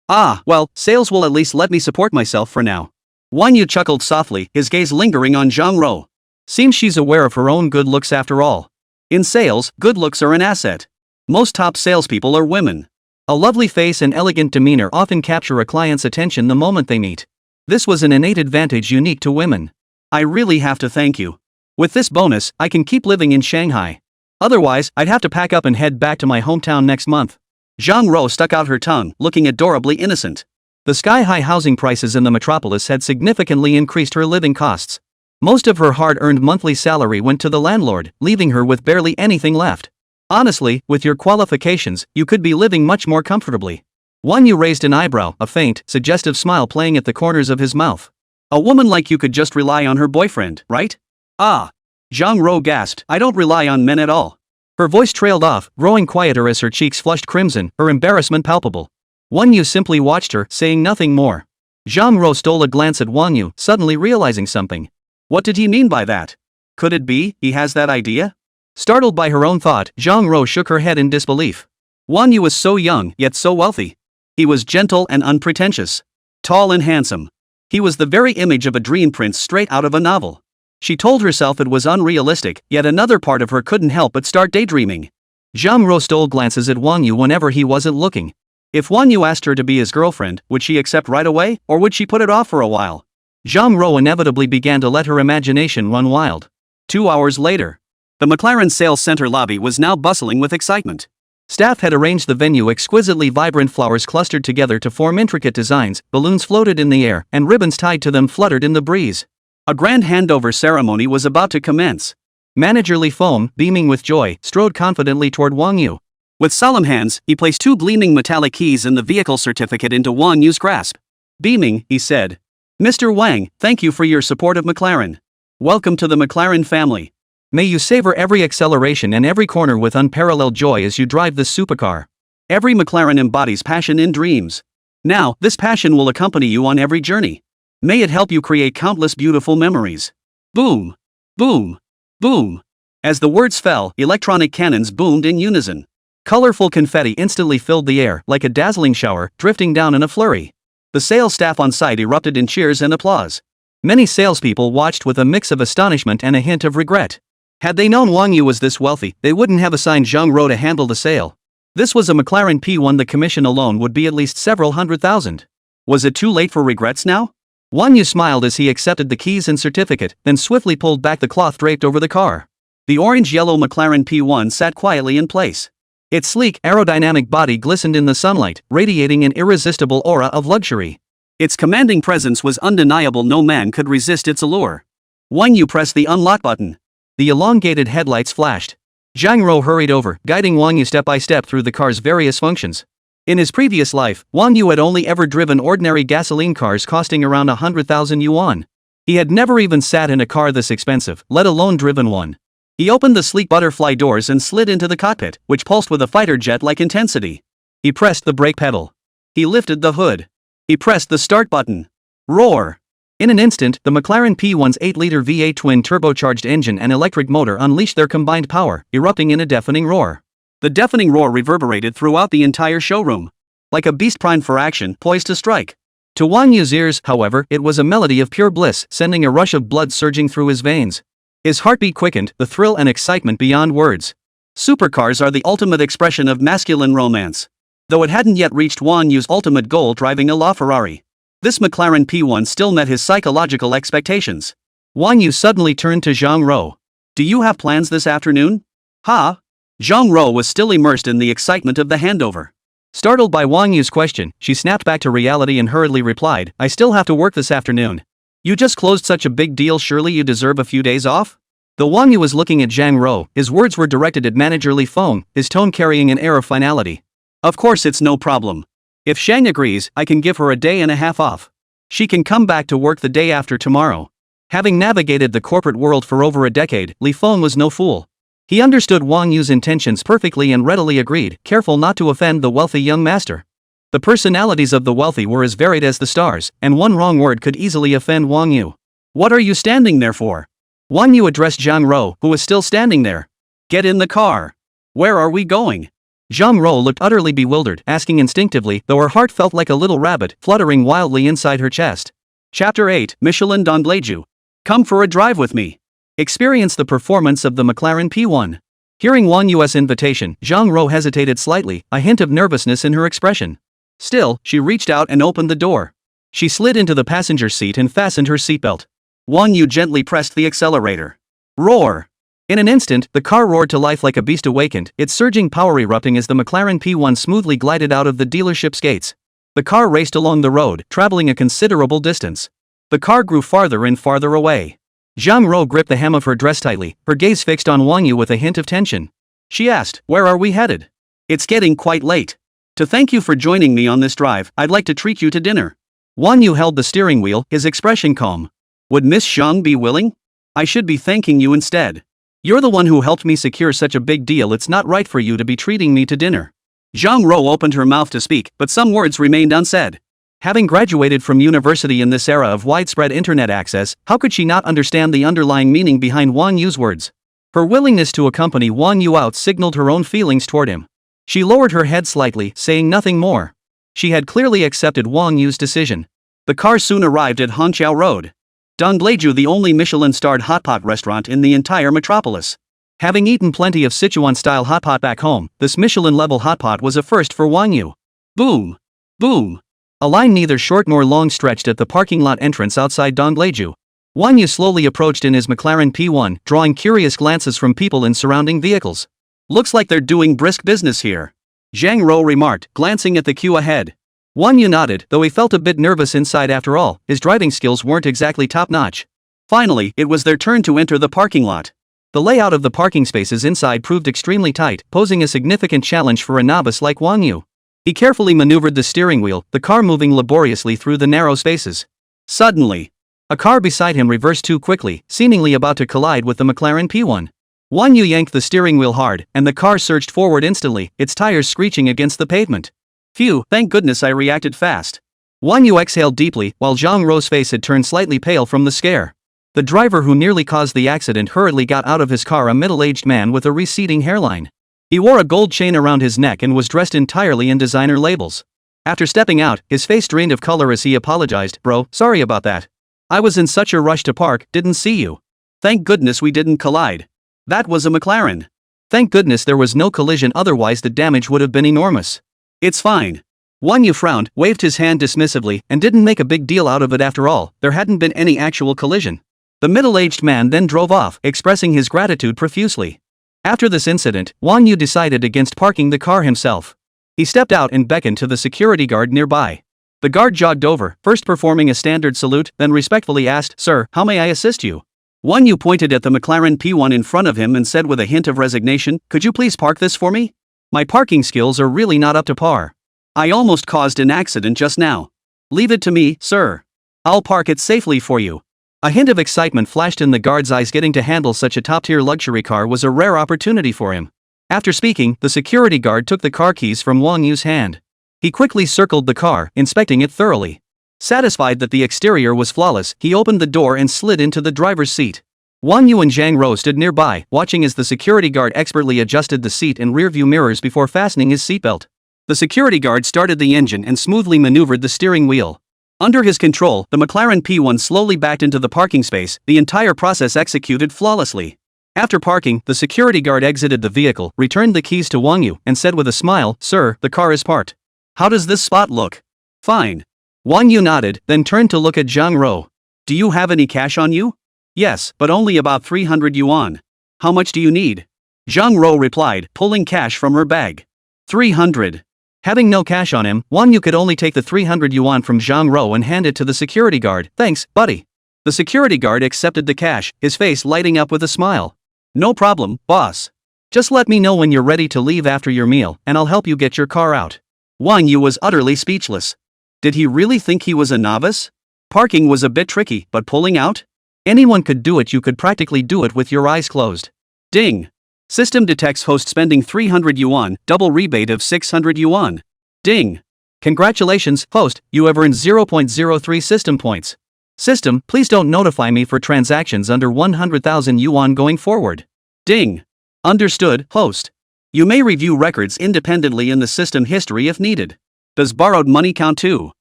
well, sales will at least let me support myself for now." Wang Yu chuckled softly, his gaze lingering on Zhang Ro. Seems she's aware of her own good looks after all. In sales, good looks are an asset. Most top salespeople are women. A lovely face and elegant demeanor often capture a client's attention the moment they meet. This was an innate advantage unique to women. I really have to thank you. With this bonus, I can keep living in Shanghai. Otherwise, I'd have to pack up and head back to my hometown next month. Zhang Ro stuck out her tongue, looking adorably innocent. The sky-high housing prices in the metropolis had significantly increased her living costs. Most of her hard-earned monthly salary went to the landlord, leaving her with barely anything left. Honestly, with your qualifications, you could be living much more comfortably. Wang You raised an eyebrow, a faint, suggestive smile playing at the corners of his mouth. A woman like you could just rely on her boyfriend, right? Ah. Zhang Ro gasped, I don't rely on men at all. Her voice trailed off, growing quieter as her cheeks flushed crimson, her embarrassment palpable. Wang Yu simply watched her, saying nothing more. Zhang Ro stole a glance at Wang Yu, suddenly realizing something. What did he mean by that? Could it be he has that idea? Startled by her own thought, Zhang Ro shook her head in disbelief. Wang Yu was so young, yet so wealthy. He was gentle and unpretentious. Tall and handsome. He was the very image of a dream prince straight out of a novel. She told herself it was unrealistic, yet another part of her couldn't help but start daydreaming. Zhang Ro stole glances at Wang Yu whenever he wasn't looking. If Wang Yu asked her to be his girlfriend, would she accept right away, or would she put it off for a while? Zhang Ro inevitably began to let her imagination run wild. 2 hours later. The McLaren sales center lobby was now bustling with excitement. Staff had arranged the venue exquisitely vibrant flowers clustered together to form intricate designs, balloons floated in the air, and ribbons tied to them fluttered in the breeze. A grand handover ceremony was about to commence. Manager Li Feng, beaming with joy, strode confidently toward Wang Yu. With solemn hands, he placed 2 gleaming metallic keys and the vehicle certificate into Wang Yu's grasp. Beaming, he said, Mr. Wang, thank you for your support of McLaren. Welcome to the McLaren family. May you savor every acceleration and every corner with unparalleled joy as you drive this supercar. Every McLaren embodies passion in dreams. Now, this passion will accompany you on every journey. May it help you create countless beautiful memories. Boom! Boom! Boom! As the words fell, electronic cannons boomed in unison. Colorful confetti instantly filled the air, like a dazzling shower, drifting down in a flurry. The sales staff on site erupted in cheers and applause. Many salespeople watched with a mix of astonishment and a hint of regret. Had they known Wang Yu was this wealthy, they wouldn't have assigned Zhang Ro to handle the sale. This was a McLaren P1. The commission alone would be at least several $100,000. Was it too late for regrets now? Wang Yu smiled as he accepted the keys and certificate, then swiftly pulled back the cloth draped over the car. The orange-yellow McLaren P1 sat quietly in place. Its sleek, aerodynamic body glistened in the sunlight, radiating an irresistible aura of luxury. Its commanding presence was undeniable. No man could resist its allure. Wang Yu pressed the unlock button. The elongated headlights flashed. Zhang Ro hurried over, guiding Wang Yu step by step through the car's various functions. In his previous life, Wang Yu had only ever driven ordinary gasoline cars costing around 100,000 yuan. He had never even sat in a car this expensive, let alone driven one. He opened the sleek butterfly doors and slid into the cockpit, which pulsed with a fighter jet-like intensity. He pressed the brake pedal. He lifted the hood. He pressed the start button. Roar! In an instant, the McLaren P1's 8-liter V8 twin-turbocharged engine and electric motor unleashed their combined power, erupting in a deafening roar. The deafening roar reverberated throughout the entire showroom. Like a beast primed for action, poised to strike. To Wang Yu's ears, however, it was a melody of pure bliss, sending a rush of blood surging through his veins. His heartbeat quickened, the thrill and excitement beyond words. Supercars are the ultimate expression of masculine romance. Though it hadn't yet reached Wang Yu's ultimate goal, driving a LaFerrari, this McLaren P1 still met his psychological expectations. Wang Yu suddenly turned to Zhang Ro. Do you have plans this afternoon? Ha! Zhang Ro was still immersed in the excitement of the handover. Startled by Wang Yu's question, she snapped back to reality and hurriedly replied, I still have to work this afternoon. You just closed such a big deal, surely you deserve a few days off? Though Wang Yu was looking at Zhang Ro, his words were directed at manager Li Feng, his tone carrying an air of finality. Of course it's no problem. If Shang agrees, I can give her a day and a half off. She can come back to work the day after tomorrow. Having navigated the corporate world for over a decade, Li Feng was no fool. He understood Wang Yu's intentions perfectly and readily agreed, careful not to offend the wealthy young master. The personalities of the wealthy were as varied as the stars, and one wrong word could easily offend Wang Yu. What are you standing there for? Wang Yu addressed Zhang Ro, who was still standing there. Get in the car. Where are we going? Zhang Ro looked utterly bewildered, asking instinctively, though her heart felt like a little rabbit, fluttering wildly inside her chest. Chapter 8, Michelin Don Leju. Come for a drive with me. Experience the performance of the McLaren P1. Hearing Wang Yu's invitation, Zhang Rou hesitated slightly, a hint of nervousness in her expression. Still, she reached out and opened the door. She slid into the passenger seat and fastened her seatbelt. Wang Yu gently pressed the accelerator. Roar! In an instant, the car roared to life like a beast awakened, its surging power erupting as the McLaren P1 smoothly glided out of the dealership's gates. The car raced along the road, traveling a considerable distance. The car grew farther and farther away. Zhang Rou gripped the hem of her dress tightly, her gaze fixed on Wang Yu with a hint of tension. She asked, "Where are we headed?" "It's getting quite late. To thank you for joining me on this drive, I'd like to treat you to dinner." Wang Yu held the steering wheel, his expression calm. "Would Miss Zhang be willing? I should be thanking you instead. You're the one who helped me secure such a big deal. It's not right for you to be treating me to dinner." Zhang Rou opened her mouth to speak, but some words remained unsaid. Having graduated from university in this era of widespread internet access, how could she not understand the underlying meaning behind Wang Yu's words? Her willingness to accompany Wang Yu out signaled her own feelings toward him. She lowered her head slightly, saying nothing more. She had clearly accepted Wang Yu's decision. The car soon arrived at Hangzhou Road. Don Leju, the only Michelin-starred hotpot restaurant in the entire metropolis. Having eaten plenty of Sichuan-style hotpot back home, this Michelin-level hotpot was a first for Wang Yu. Boom! Boom! A line neither short nor long stretched at the parking lot entrance outside Don Leju. Wang Yu slowly approached in his McLaren P1, drawing curious glances from people in surrounding vehicles. "Looks like they're doing brisk business here," Zhang Rou remarked, glancing at the queue ahead. Wang Yu nodded, though he felt a bit nervous inside. After all, his driving skills weren't exactly top-notch. Finally, it was their turn to enter the parking lot. The layout of the parking spaces inside proved extremely tight, posing a significant challenge for a novice like Wang Yu. He carefully maneuvered the steering wheel, the car moving laboriously through the narrow spaces. Suddenly, a car beside him reversed too quickly, seemingly about to collide with the McLaren P1. Wang Yu yanked the steering wheel hard, and the car surged forward instantly, its tires screeching against the pavement. "Phew, thank goodness I reacted fast." Wang Yu exhaled deeply, while Zhang Rou's face had turned slightly pale from the scare. The driver who nearly caused the accident hurriedly got out of his car, a middle-aged man with a receding hairline. He wore a gold chain around his neck and was dressed entirely in designer labels. After stepping out, his face drained of color as he apologized. "Bro, sorry about that. I was in such a rush to park, didn't see you. Thank goodness we didn't collide. That was a McLaren. Thank goodness there was no collision, otherwise the damage would have been enormous." "It's fine." Wang Yu frowned, waved his hand dismissively, and didn't make a big deal out of it. After all, there hadn't been any actual collision. The middle-aged man then drove off, expressing his gratitude profusely. After this incident, Wang Yu decided against parking the car himself. He stepped out and beckoned to the security guard nearby. The guard jogged over, first performing a standard salute, then respectfully asked, "Sir, how may I assist you?" Wang Yu pointed at the McLaren P1 in front of him and said with a hint of resignation, "Could you please park this for me? My parking skills are really not up to par. I almost caused an accident just now. Leave it to me, sir. I'll park it safely for you." A hint of excitement flashed in the guard's eyes. Getting to handle such a top-tier luxury car was a rare opportunity for him. After speaking, the security guard took the car keys from Wang Yu's hand. He quickly circled the car, inspecting it thoroughly. Satisfied that the exterior was flawless, he opened the door and slid into the driver's seat. Wang Yu and Zhang Rou stood nearby, watching as the security guard expertly adjusted the seat and rearview mirrors before fastening his seatbelt. The security guard started the engine and smoothly maneuvered the steering wheel. Under his control, the McLaren P1 slowly backed into the parking space, the entire process executed flawlessly. After parking, the security guard exited the vehicle, returned the keys to Wang Yu, and said with a smile, "Sir, the car is parked. How does this spot look?" "Fine." Wang Yu nodded, then turned to look at Zhang Rou. "Do you have any cash on you?" "Yes, but only about 300 yuan. How much do you need?" Zhang Rou replied, pulling cash from her bag. 300. Having no cash on him, Wang Yu could only take the 300 yuan from Zhang Rou and hand it to the security guard. "Thanks, buddy." The security guard accepted the cash, his face lighting up with a smile. "No problem, boss. Just let me know when you're ready to leave after your meal, and I'll help you get your car out." Wang Yu was utterly speechless. Did he really think he was a novice? Parking was a bit tricky, but pulling out? Anyone could do it. You could practically do it with your eyes closed. Ding! System detects host spending 300 yuan, double rebate of 600 yuan. Ding! Congratulations, host, you have earned 0.03 system points. System, please don't notify me for transactions under 100,000 yuan going forward. Ding! Understood, host. You may review records independently in the system history if needed. Does borrowed money count too?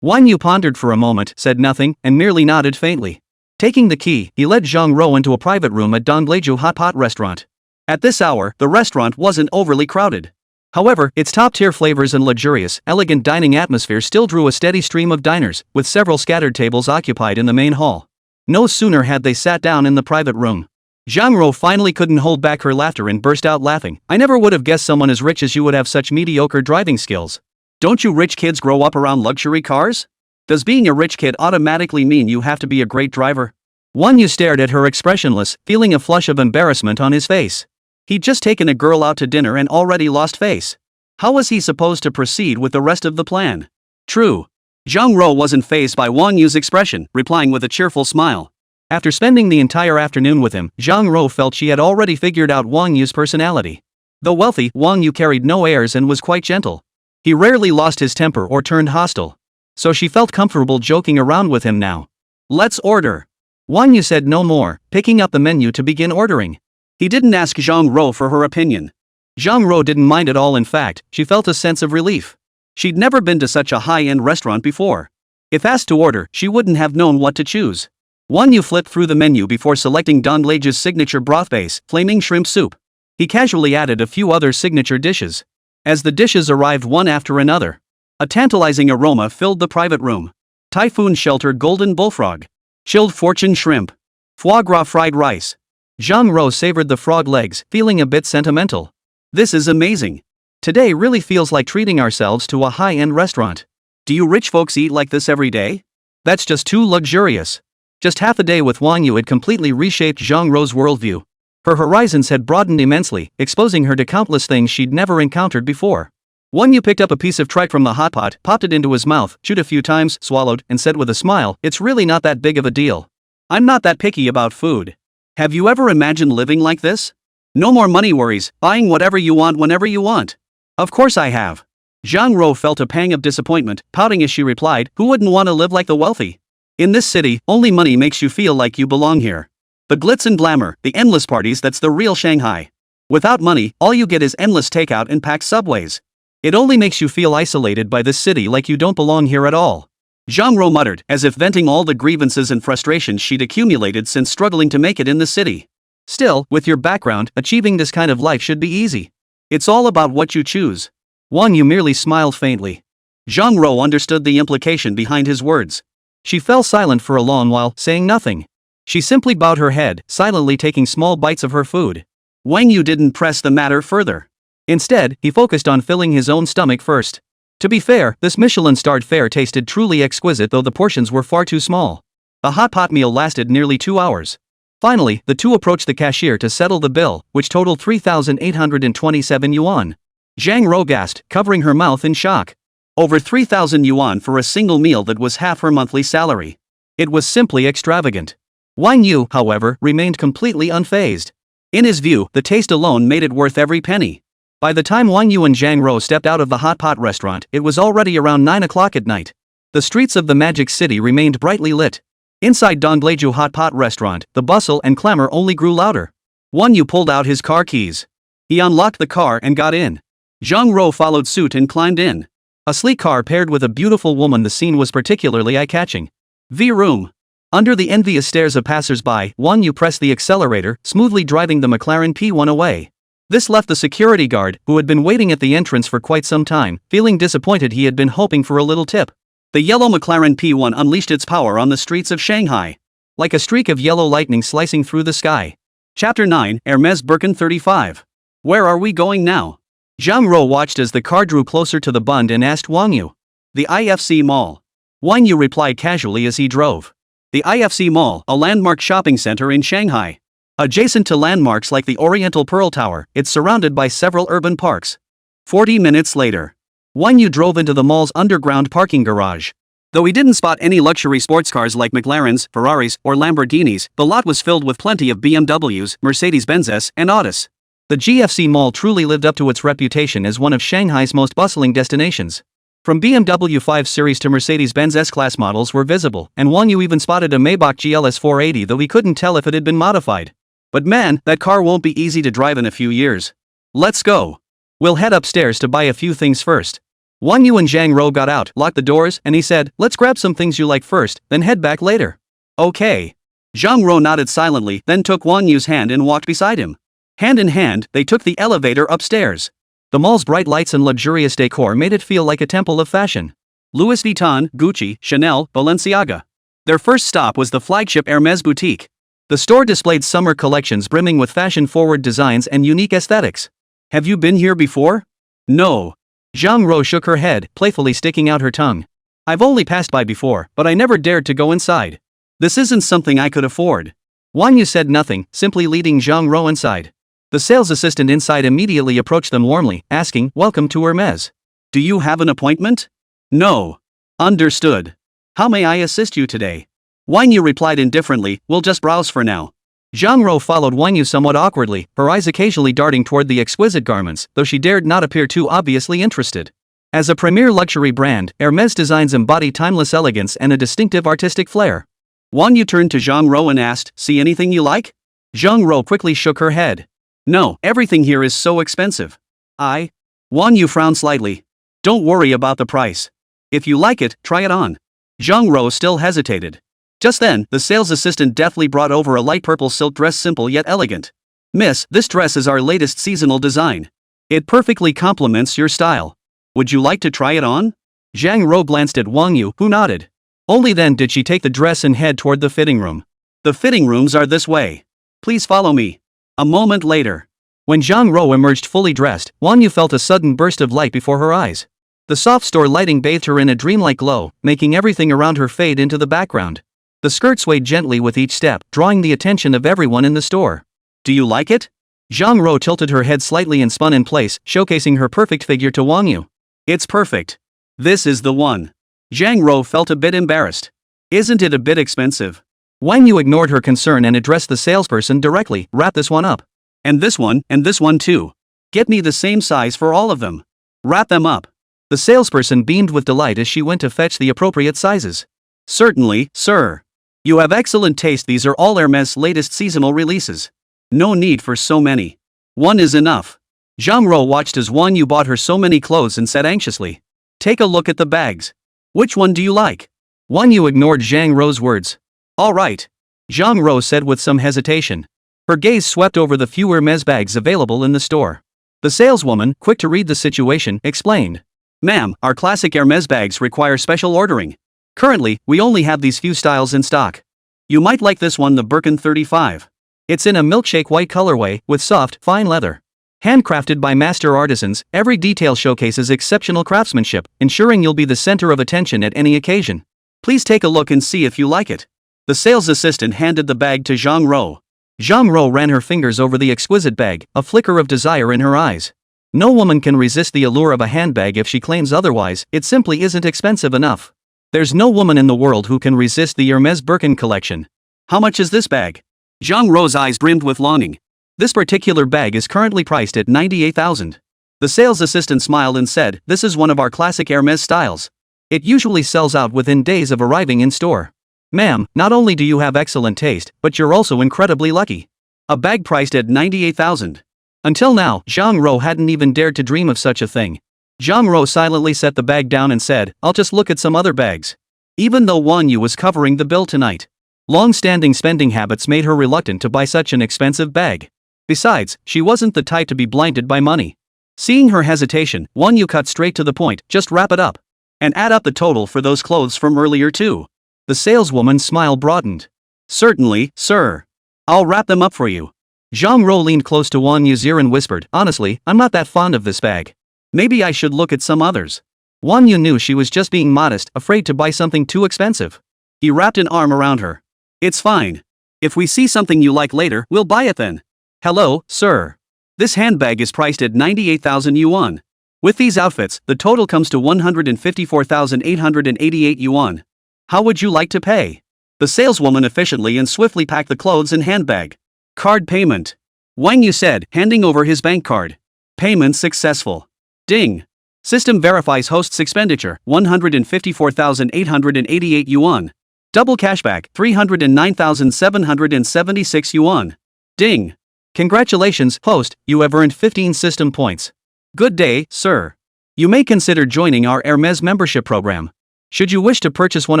Wang Yu pondered for a moment, said nothing, and merely nodded faintly. Taking the key, he led Zhang Rou into a private room at Don Leju Hot Pot restaurant. At this hour, the restaurant wasn't overly crowded. However, its top-tier flavors and luxurious, elegant dining atmosphere still drew a steady stream of diners, with several scattered tables occupied in the main hall. No sooner had they sat down in the private room. Zhang Rou finally couldn't hold back her laughter and burst out laughing. I never would have guessed someone as rich as you would have such mediocre driving skills. Don't you rich kids grow up around luxury cars? Does being a rich kid automatically mean you have to be a great driver? Wang Yu stared at her expressionless, feeling a flush of embarrassment on his face. He'd just taken a girl out to dinner and already lost face. How was he supposed to proceed with the rest of the plan? True. Zhang Rou wasn't fazed by Wang Yu's expression, replying with a cheerful smile. After spending the entire afternoon with him, Zhang Rou felt she had already figured out Wang Yu's personality. Though wealthy, Wang Yu carried no airs and was quite gentle. He rarely lost his temper or turned hostile. So she felt comfortable joking around with him now. Let's order. Wang Yu said no more, picking up the menu to begin ordering. He didn't ask Zhang Rou for her opinion. Zhang Rou didn't mind at all. In fact, she felt a sense of relief. She'd never been to such a high-end restaurant before. If asked to order, she wouldn't have known what to choose. Wang Yu flipped through the menu before selecting Don Leju's signature broth base, flaming shrimp soup. He casually added a few other signature dishes. As the dishes arrived one after another, a tantalizing aroma filled the private room. Typhoon shelter golden bullfrog. Chilled fortune shrimp. Foie gras fried rice. Zhang Rou savored the frog legs, feeling a bit sentimental. This is amazing. Today really feels like treating ourselves to a high-end restaurant. Do you rich folks eat like this every day? That's just too luxurious. Just half a day with Wang Yu had completely reshaped Zhang Rou's worldview. Her horizons had broadened immensely, exposing her to countless things she'd never encountered before. Wang Yu picked up a piece of trike from the hot pot, popped it into his mouth, chewed a few times, swallowed, and said with a smile, "It's really not that big of a deal. I'm not that picky about food. Have you ever imagined living like this? No more money worries, buying whatever you want whenever you want." Of course I have. Zhang Rou felt a pang of disappointment, pouting as she replied, "Who wouldn't want to live like the wealthy? In this city, only money makes you feel like you belong here. The glitz and glamour, the endless parties, that's the real Shanghai. Without money, all you get is endless takeout and packed subways. It only makes you feel isolated by this city, like you don't belong here at all." Zhang Rou muttered, as if venting all the grievances and frustrations she'd accumulated since struggling to make it in the city. Still, with your background, achieving this kind of life should be easy. It's all about what you choose. Wang Yu merely smiled faintly. Zhang Rou understood the implication behind his words. She fell silent for a long while, saying nothing. She simply bowed her head, silently taking small bites of her food. Wang Yu didn't press the matter further. Instead, he focused on filling his own stomach first. To be fair, this Michelin-starred fare tasted truly exquisite, though the portions were far too small. The hot pot meal lasted nearly 2 hours. Finally, the two approached the cashier to settle the bill, which totaled 3,827 yuan. Zhang Rou gasped, covering her mouth in shock. Over 3,000 yuan for a single meal that was half her monthly salary. It was simply extravagant. Wang Yu, however, remained completely unfazed. In his view, the taste alone made it worth every penny. By the time Wang Yu and Zhang Rou stepped out of the hot pot restaurant, it was already around 9 o'clock at night. The streets of the Magic City remained brightly lit. Inside Don Leju hot pot restaurant, the bustle and clamor only grew louder. Wang Yu pulled out his car keys. He unlocked the car and got in. Zhang Rou followed suit and climbed in. A sleek car paired with a beautiful woman. The scene was particularly eye-catching. V-room. Under the envious stares of passers-by, Wang Yu pressed the accelerator, smoothly driving the McLaren P1 away. This left the security guard, who had been waiting at the entrance for quite some time, feeling disappointed. He had been hoping for a little tip. The yellow McLaren P1 unleashed its power on the streets of Shanghai. Like a streak of yellow lightning slicing through the sky. Chapter 9, Hermes Birkin 35. Where are we going now? Zhang Rou watched as the car drew closer to the Bund and asked Wang Yu. The IFC Mall. Wang Yu replied casually as he drove. The IFC Mall, a landmark shopping center in Shanghai. Adjacent to landmarks like the Oriental Pearl Tower, it's surrounded by several urban parks. 40 minutes later, Wang Yu drove into the mall's underground parking garage. Though he didn't spot any luxury sports cars like McLarens, Ferraris, or Lamborghinis, the lot was filled with plenty of BMWs, Mercedes-Benzes, and Audis. The GFC Mall truly lived up to its reputation as one of Shanghai's most bustling destinations. From BMW 5 Series to Mercedes-Benz S-Class models were visible, and Wang Yu even spotted a Maybach GLS 480, though he couldn't tell if it had been modified. But man, that car won't be easy to drive in a few years. Let's go. We'll head upstairs to buy a few things first. Wang Yu and Zhang Rou got out, locked the doors, and he said, "Let's grab some things you like first, then head back later." Okay. Zhang Rou nodded silently, then took Wang Yu's hand and walked beside him. Hand in hand, they took the elevator upstairs. The mall's bright lights and luxurious decor made it feel like a temple of fashion. Louis Vuitton, Gucci, Chanel, Balenciaga. Their first stop was the flagship Hermès boutique. The store displayed summer collections brimming with fashion-forward designs and unique aesthetics. Have you been here before? No. Zhang Ro shook her head, playfully sticking out her tongue. I've only passed by before, but I never dared to go inside. This isn't something I could afford. Wang You said nothing, simply leading Zhang Ro inside. The sales assistant inside immediately approached them warmly, asking, "Welcome to Hermès. Do you have an appointment?" "No." "Understood. How may I assist you today?" Wang Yu replied indifferently, "We'll just browse for now." Zhang Ro followed Wang Yu somewhat awkwardly, her eyes occasionally darting toward the exquisite garments, though she dared not appear too obviously interested. As a premier luxury brand, Hermès designs embody timeless elegance and a distinctive artistic flair. Wang Yu turned to Zhang Ro and asked, "See anything you like?" Zhang Ro quickly shook her head. "No, everything here is so expensive." Wang Yu frowned slightly. "Don't worry about the price. If you like it, try it on." Zhang Ro still hesitated. Just then, the sales assistant deftly brought over a light purple silk dress, simple yet elegant. "Miss, this dress is our latest seasonal design. It perfectly complements your style. Would you like to try it on?" Zhang Ro glanced at Wang Yu, who nodded. Only then did she take the dress and head toward the fitting room. "The fitting rooms are this way. Please follow me." A moment later, when Zhang Ro emerged fully dressed, Wang Yu felt a sudden burst of light before her eyes. The soft store lighting bathed her in a dreamlike glow, making everything around her fade into the background. The skirt swayed gently with each step, drawing the attention of everyone in the store. "Do you like it?" Zhang Ro tilted her head slightly and spun in place, showcasing her perfect figure to Wang Yu. "It's perfect. This is the one." Zhang Ro felt a bit embarrassed. "Isn't it a bit expensive?" Wang Yu ignored her concern and addressed the salesperson directly. "Wrap this one up. And this one too. Get me the same size for all of them. Wrap them up." The salesperson beamed with delight as she went to fetch the appropriate sizes. "Certainly, sir. You have excellent taste. These are all Hermès' latest seasonal releases. No need for so many. One is enough." Zhang Ro watched as Wang Yu bought her so many clothes and said anxiously, "Take a look at the bags. Which one do you like?" Wang Yu ignored Zhang Ro's words. "All right," Zhang Ro said with some hesitation. Her gaze swept over the few Hermès bags available in the store. The saleswoman, quick to read the situation, explained. "Ma'am, our classic Hermès bags require special ordering. Currently, we only have these few styles in stock. You might like this one, the Birkin 35. It's in a milkshake white colorway, with soft, fine leather. Handcrafted by master artisans, every detail showcases exceptional craftsmanship, ensuring you'll be the center of attention at any occasion. Please take a look and see if you like it." The sales assistant handed the bag to Zhang Ro. Zhang Ro ran her fingers over the exquisite bag, a flicker of desire in her eyes. No woman can resist the allure of a handbag if she claims otherwise. It simply isn't expensive enough. There's no woman in the world who can resist the Hermès Birkin collection. "How much is this bag?" Zhang Ro's eyes brimmed with longing. "This particular bag is currently priced at 98,000. The sales assistant smiled and said, "This is one of our classic Hermès styles. It usually sells out within days of arriving in store. Ma'am, not only do you have excellent taste, but you're also incredibly lucky. A bag priced at 98,000. Until now, Zhang Ro hadn't even dared to dream of such a thing. Zhang Ro silently set the bag down and said, "I'll just look at some other bags." Even though Wang Yu was covering the bill tonight, long-standing spending habits made her reluctant to buy such an expensive bag. Besides, she wasn't the type to be blinded by money. Seeing her hesitation, Wang Yu cut straight to the point, "Just wrap it up. And add up the total for those clothes from earlier too." The saleswoman's smile broadened. "Certainly, sir. I'll wrap them up for you." Zhang Ro leaned close to Wang Yu's ear and whispered, "Honestly, I'm not that fond of this bag. Maybe I should look at some others." Wang Yu knew she was just being modest, afraid to buy something too expensive. He wrapped an arm around her. "It's fine. If we see something you like later, we'll buy it then." "Hello, sir. This handbag is priced at 98,000 yuan. With these outfits, the total comes to 154,888 yuan. How would you like to pay?" The saleswoman efficiently and swiftly packed the clothes and handbag. "Card payment," Wang Yu said, handing over his bank card. "Payment successful. Ding. System verifies host's expenditure, 154,888 yuan. Double cashback, 309,776 yuan. Ding. Congratulations, host, you have earned 15 system points. Good day, sir. You may consider joining our Hermès membership program. Should you wish to purchase one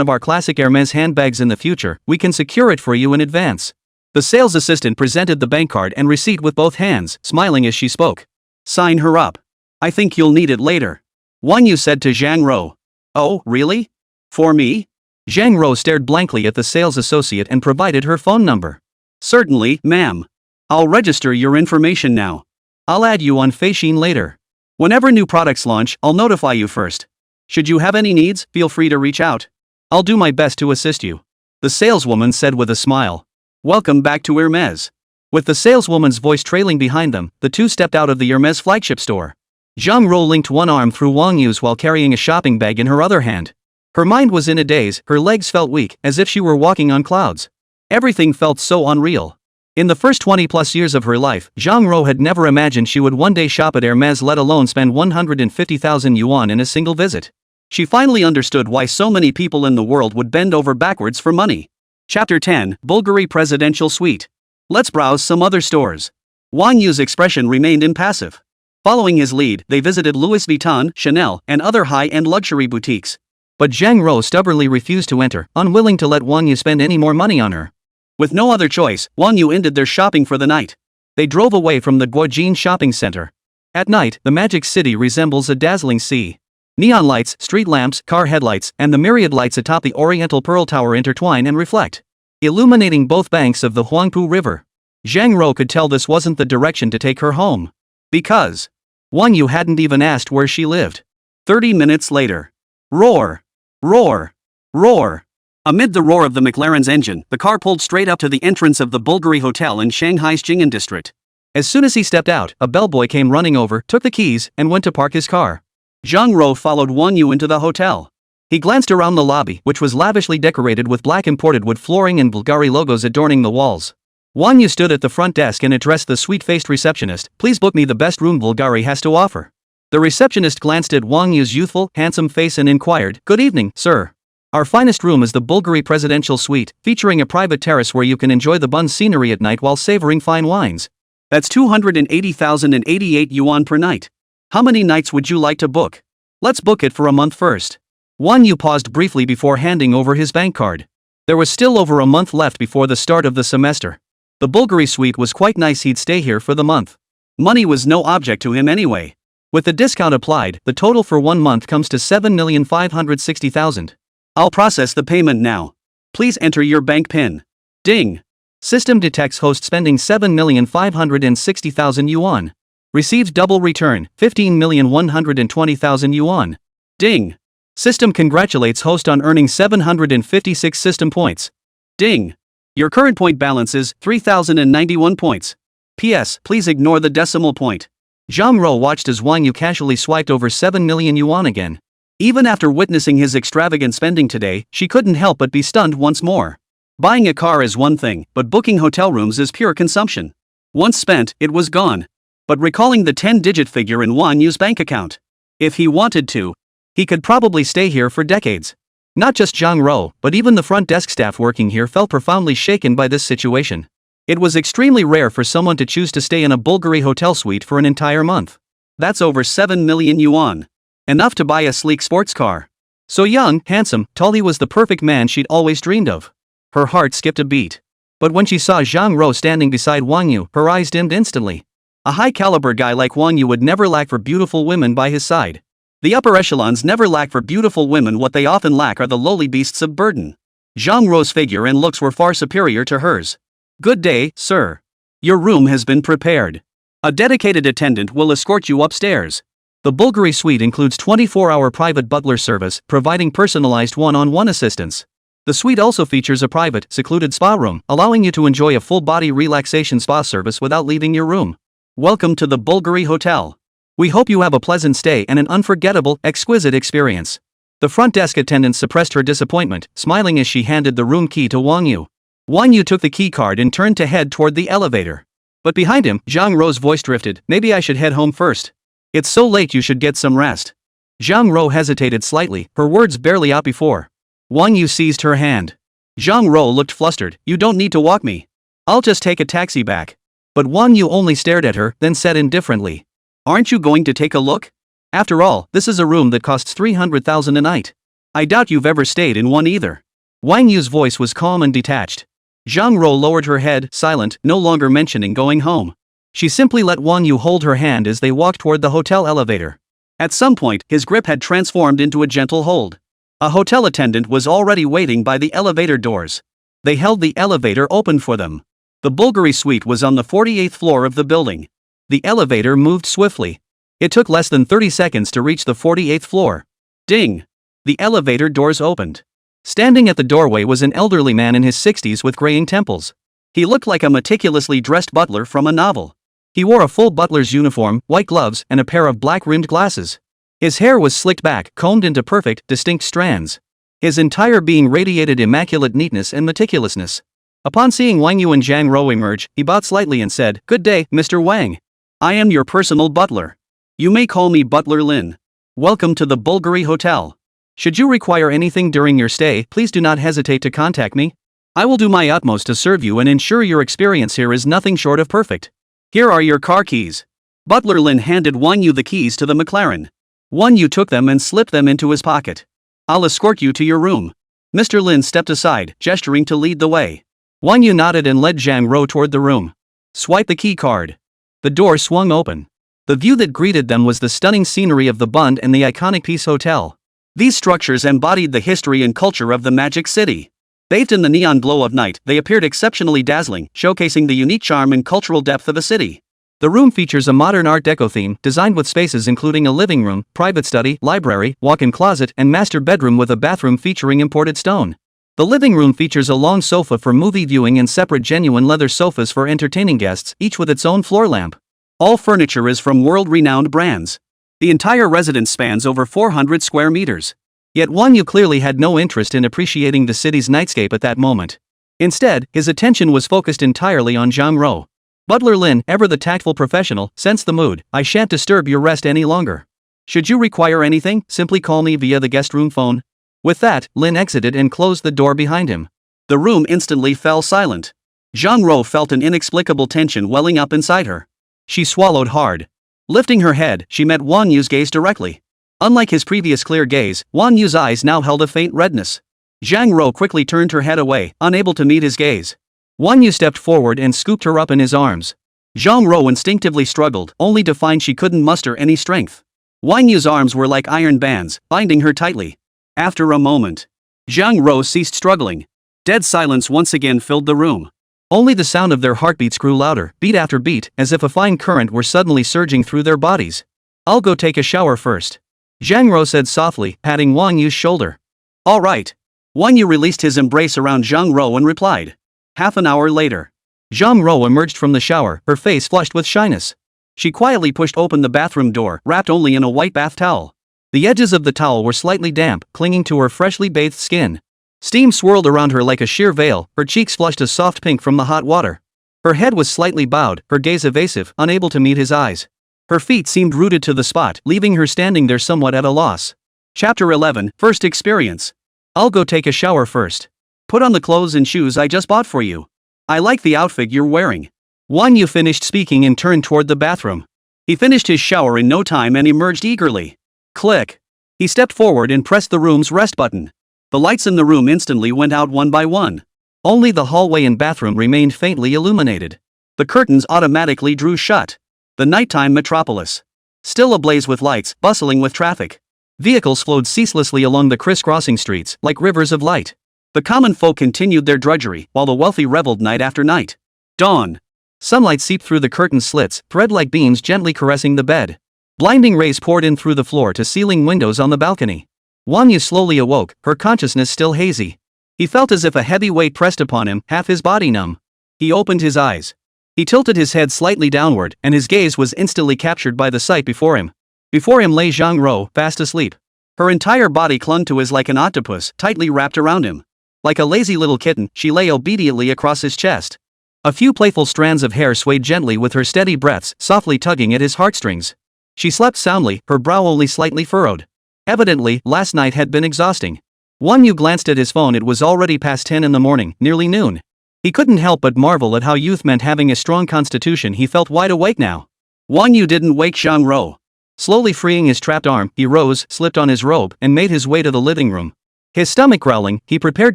of our classic Hermès handbags in the future, we can secure it for you in advance." The sales assistant presented the bank card and receipt with both hands, smiling as she spoke. Sign her up. I think you'll need it later. Wang You said to Zhang Rou. Oh, really? For me? Zhang Rou stared blankly at the sales associate and provided her phone number. Certainly, ma'am. I'll register your information now. I'll add you on Feishin later. Whenever new products launch, I'll notify you first. Should you have any needs, feel free to reach out. I'll do my best to assist you. The saleswoman said with a smile. Welcome back to Hermes. With the saleswoman's voice trailing behind them, the two stepped out of the Hermes flagship store. Zhang Rou linked one arm through Wang Yu's while carrying a shopping bag in her other hand. Her mind was in a daze, her legs felt weak, as if she were walking on clouds. Everything felt so unreal. In the first 20+ years of her life, Zhang Rou had never imagined she would one day shop at Hermes, let alone spend 150,000 yuan in a single visit. She finally understood why so many people in the world would bend over backwards for money. Chapter 10, Bulgari Presidential Suite. Let's browse some other stores. Wang Yu's expression remained impassive. Following his lead, they visited Louis Vuitton, Chanel, and other high-end luxury boutiques. But Zhang Rou stubbornly refused to enter, unwilling to let Wang Yu spend any more money on her. With no other choice, Wang Yu ended their shopping for the night. They drove away from the Guojin shopping center. At night, the magic city resembles a dazzling sea. Neon lights, street lamps, car headlights, and the myriad lights atop the Oriental Pearl Tower intertwine and reflect, illuminating both banks of the Huangpu River. Zhang Rou could tell this wasn't the direction to take her home. Because Wang Yu hadn't even asked where she lived. 30 minutes later. Roar! Roar! Roar! Amid the roar of the McLaren's engine, the car pulled straight up to the entrance of the Bulgari Hotel in Shanghai's Jing'an district. As soon as he stepped out, a bellboy came running over, took the keys, and went to park his car. Zhang Rou followed Wang Yu into the hotel. He glanced around the lobby, which was lavishly decorated with black imported wood flooring and Bulgari logos adorning the walls. Wang Yu stood at the front desk and addressed the sweet-faced receptionist. Please book me the best room Bulgari has to offer. The receptionist glanced at Wang Yu's youthful, handsome face and inquired, Good evening, sir. Our finest room is the Bulgari Presidential Suite, featuring a private terrace where you can enjoy the Bund scenery at night while savoring fine wines. That's 280,088 yuan per night. How many nights would you like to book? Let's book it for a month first. Wang Yu paused briefly before handing over his bank card. There was still over a month left before the start of the semester. The Bulgari suite was quite nice, he'd stay here for the month. Money was no object to him anyway. With the discount applied, the total for 1 month comes to 7,560,000. I'll process the payment now. Please enter your bank PIN. Ding. System detects host spending 7,560,000 yuan. Received double return, 15,120,000 yuan. Ding. System congratulates host on earning 756 system points. Ding. Your current point balance is 3,091 points. P.S. Please ignore the decimal point. Zhang Rou watched as Wang Yu casually swiped over 7 million yuan again. Even after witnessing his extravagant spending today, she couldn't help but be stunned once more. Buying a car is one thing, but booking hotel rooms is pure consumption. Once spent, it was gone. But recalling the 10-digit figure in Wang Yu's bank account, if he wanted to, he could probably stay here for decades. Not just Zhang Rou, but even the front desk staff working here felt profoundly shaken by this situation. It was extremely rare for someone to choose to stay in a Bulgari hotel suite for an entire month. That's over 7 million yuan. Enough to buy a sleek sports car. So young, handsome, tall, he was the perfect man she'd always dreamed of. Her heart skipped a beat. But when she saw Zhang Rou standing beside Wang Yu, her eyes dimmed instantly. A high-caliber guy like Wang Yu would never lack for beautiful women by his side. The upper echelons never lack for beautiful women. What they often lack are the lowly beasts of burden. Zhang Rou's figure and looks were far superior to hers. Good day, sir. Your room has been prepared. A dedicated attendant will escort you upstairs. The Bulgari suite includes 24-hour private butler service, providing personalized one-on-one assistance. The suite also features a private, secluded spa room, allowing you to enjoy a full-body relaxation spa service without leaving your room. Welcome to the Bulgari Hotel. We hope you have a pleasant stay and an unforgettable, exquisite experience. The front desk attendant suppressed her disappointment, smiling as she handed the room key to Wang Yu. Wang Yu took the key card and turned to head toward the elevator. But behind him, Zhang Rou's voice drifted, Maybe I should head home first. It's so late, you should get some rest. Zhang Rou hesitated slightly, her words barely out before Wang Yu seized her hand. Zhang Rou looked flustered, You don't need to walk me. I'll just take a taxi back. But Wang Yu only stared at her, then said indifferently, Aren't you going to take a look? After all, this is a room that costs 300,000 a night. I doubt you've ever stayed in one either. Wang Yu's voice was calm and detached. Zhang Rou lowered her head, silent, no longer mentioning going home. She simply let Wang You hold her hand as they walked toward the hotel elevator. At some point, his grip had transformed into a gentle hold. A hotel attendant was already waiting by the elevator doors. They held the elevator open for them. The Bulgari suite was on the 48th floor of the building. The elevator moved swiftly. It took less than 30 seconds to reach the 48th floor. Ding! The elevator doors opened. Standing at the doorway was an elderly man in his 60s with graying temples. He looked like a meticulously dressed butler from a novel. He wore a full butler's uniform, white gloves, and a pair of black-rimmed glasses. His hair was slicked back, combed into perfect, distinct strands. His entire being radiated immaculate neatness and meticulousness. Upon seeing Wang You and Zhang Rou emerge, he bowed slightly and said, "Good day, Mr. Wang. I am your personal butler. You may call me Butler Lin. Welcome to the Bulgari Hotel. Should you require anything during your stay, please do not hesitate to contact me. I will do my utmost to serve you and ensure your experience here is nothing short of perfect. Here are your car keys." Butler Lin handed Wang Yu the keys to the McLaren. Wang Yu took them and slipped them into his pocket. "I'll escort you to your room." Mr. Lin stepped aside, gesturing to lead the way. Wang Yu nodded and led Zhang Rou toward the room. Swipe the key card. The door swung open. The view that greeted them was the stunning scenery of the Bund and the iconic Peace Hotel. These structures embodied the history and culture of the Magic City. Bathed in the neon glow of night, they appeared exceptionally dazzling, showcasing the unique charm and cultural depth of a city. The room features a modern Art Deco theme, designed with spaces including a living room, private study, library, walk-in closet, and master bedroom with a bathroom featuring imported stone. The living room features a long sofa for movie viewing and separate genuine leather sofas for entertaining guests, each with its own floor lamp. All furniture is from world-renowned brands. The entire residence spans over 400 square meters. Yet Wang Yu clearly had no interest in appreciating the city's nightscape at that moment. Instead, his attention was focused entirely on Zhang Rou. Butler Lin, ever the tactful professional, sensed the mood. "I shan't disturb your rest any longer. Should you require anything, simply call me via the guest room phone." With that, Lin exited and closed the door behind him. The room instantly fell silent. Zhang Rou felt an inexplicable tension welling up inside her. She swallowed hard. Lifting her head, she met Wang Yu's gaze directly. Unlike his previous clear gaze, Wang Yu's eyes now held a faint redness. Zhang Rou quickly turned her head away, unable to meet his gaze. Wang Yu stepped forward and scooped her up in his arms. Zhang Rou instinctively struggled, only to find she couldn't muster any strength. Wang Yu's arms were like iron bands, binding her tightly. After a moment, Zhang Rou ceased struggling. Dead silence once again filled the room. Only the sound of their heartbeats grew louder, beat after beat, as if a fine current were suddenly surging through their bodies. "I'll go take a shower first," Zhang Rou said softly, patting Wang Yu's shoulder. "All right." Wang Yu released his embrace around Zhang Rou and replied. Half an hour later, Zhang Rou emerged from the shower, her face flushed with shyness. She quietly pushed open the bathroom door, wrapped only in a white bath towel. The edges of the towel were slightly damp, clinging to her freshly bathed skin. Steam swirled around her like a sheer veil, her cheeks flushed a soft pink from the hot water. Her head was slightly bowed, her gaze evasive, unable to meet his eyes. Her feet seemed rooted to the spot, leaving her standing there somewhat at a loss. Chapter 11, First Experience. "I'll go take a shower first. Put on the clothes and shoes I just bought for you. I like the outfit you're wearing." Wang Yu finished speaking and turned toward the bathroom. He finished his shower in no time and emerged eagerly. Click. He stepped forward and pressed the room's rest button. The lights in the room instantly went out one by one. Only the hallway and bathroom remained faintly illuminated. The curtains automatically drew shut. The nighttime metropolis. Still ablaze with lights, bustling with traffic. Vehicles flowed ceaselessly along the crisscrossing streets, like rivers of light. The common folk continued their drudgery, while the wealthy reveled night after night. Dawn. Sunlight seeped through the curtain slits, thread-like beams gently caressing the bed. Blinding rays poured in through the floor-to-ceiling windows on the balcony. Wang Yu slowly awoke, her consciousness still hazy. He felt as if a heavy weight pressed upon him, half his body numb. He opened his eyes. He tilted his head slightly downward, and his gaze was instantly captured by the sight before him. Before him lay Zhang Rou, fast asleep. Her entire body clung to his like an octopus, tightly wrapped around him. Like a lazy little kitten, she lay obediently across his chest. A few playful strands of hair swayed gently with her steady breaths, softly tugging at his heartstrings. She slept soundly, her brow only slightly furrowed. Evidently, last night had been exhausting. Wang Yu glanced at his phone. It was already past 10 in the morning, nearly noon. He couldn't help but marvel at how youth meant having a strong constitution. He felt wide awake now. Wang Yu didn't wake Zhang Rou. Slowly freeing his trapped arm, he rose, slipped on his robe, and made his way to the living room. His stomach growling, he prepared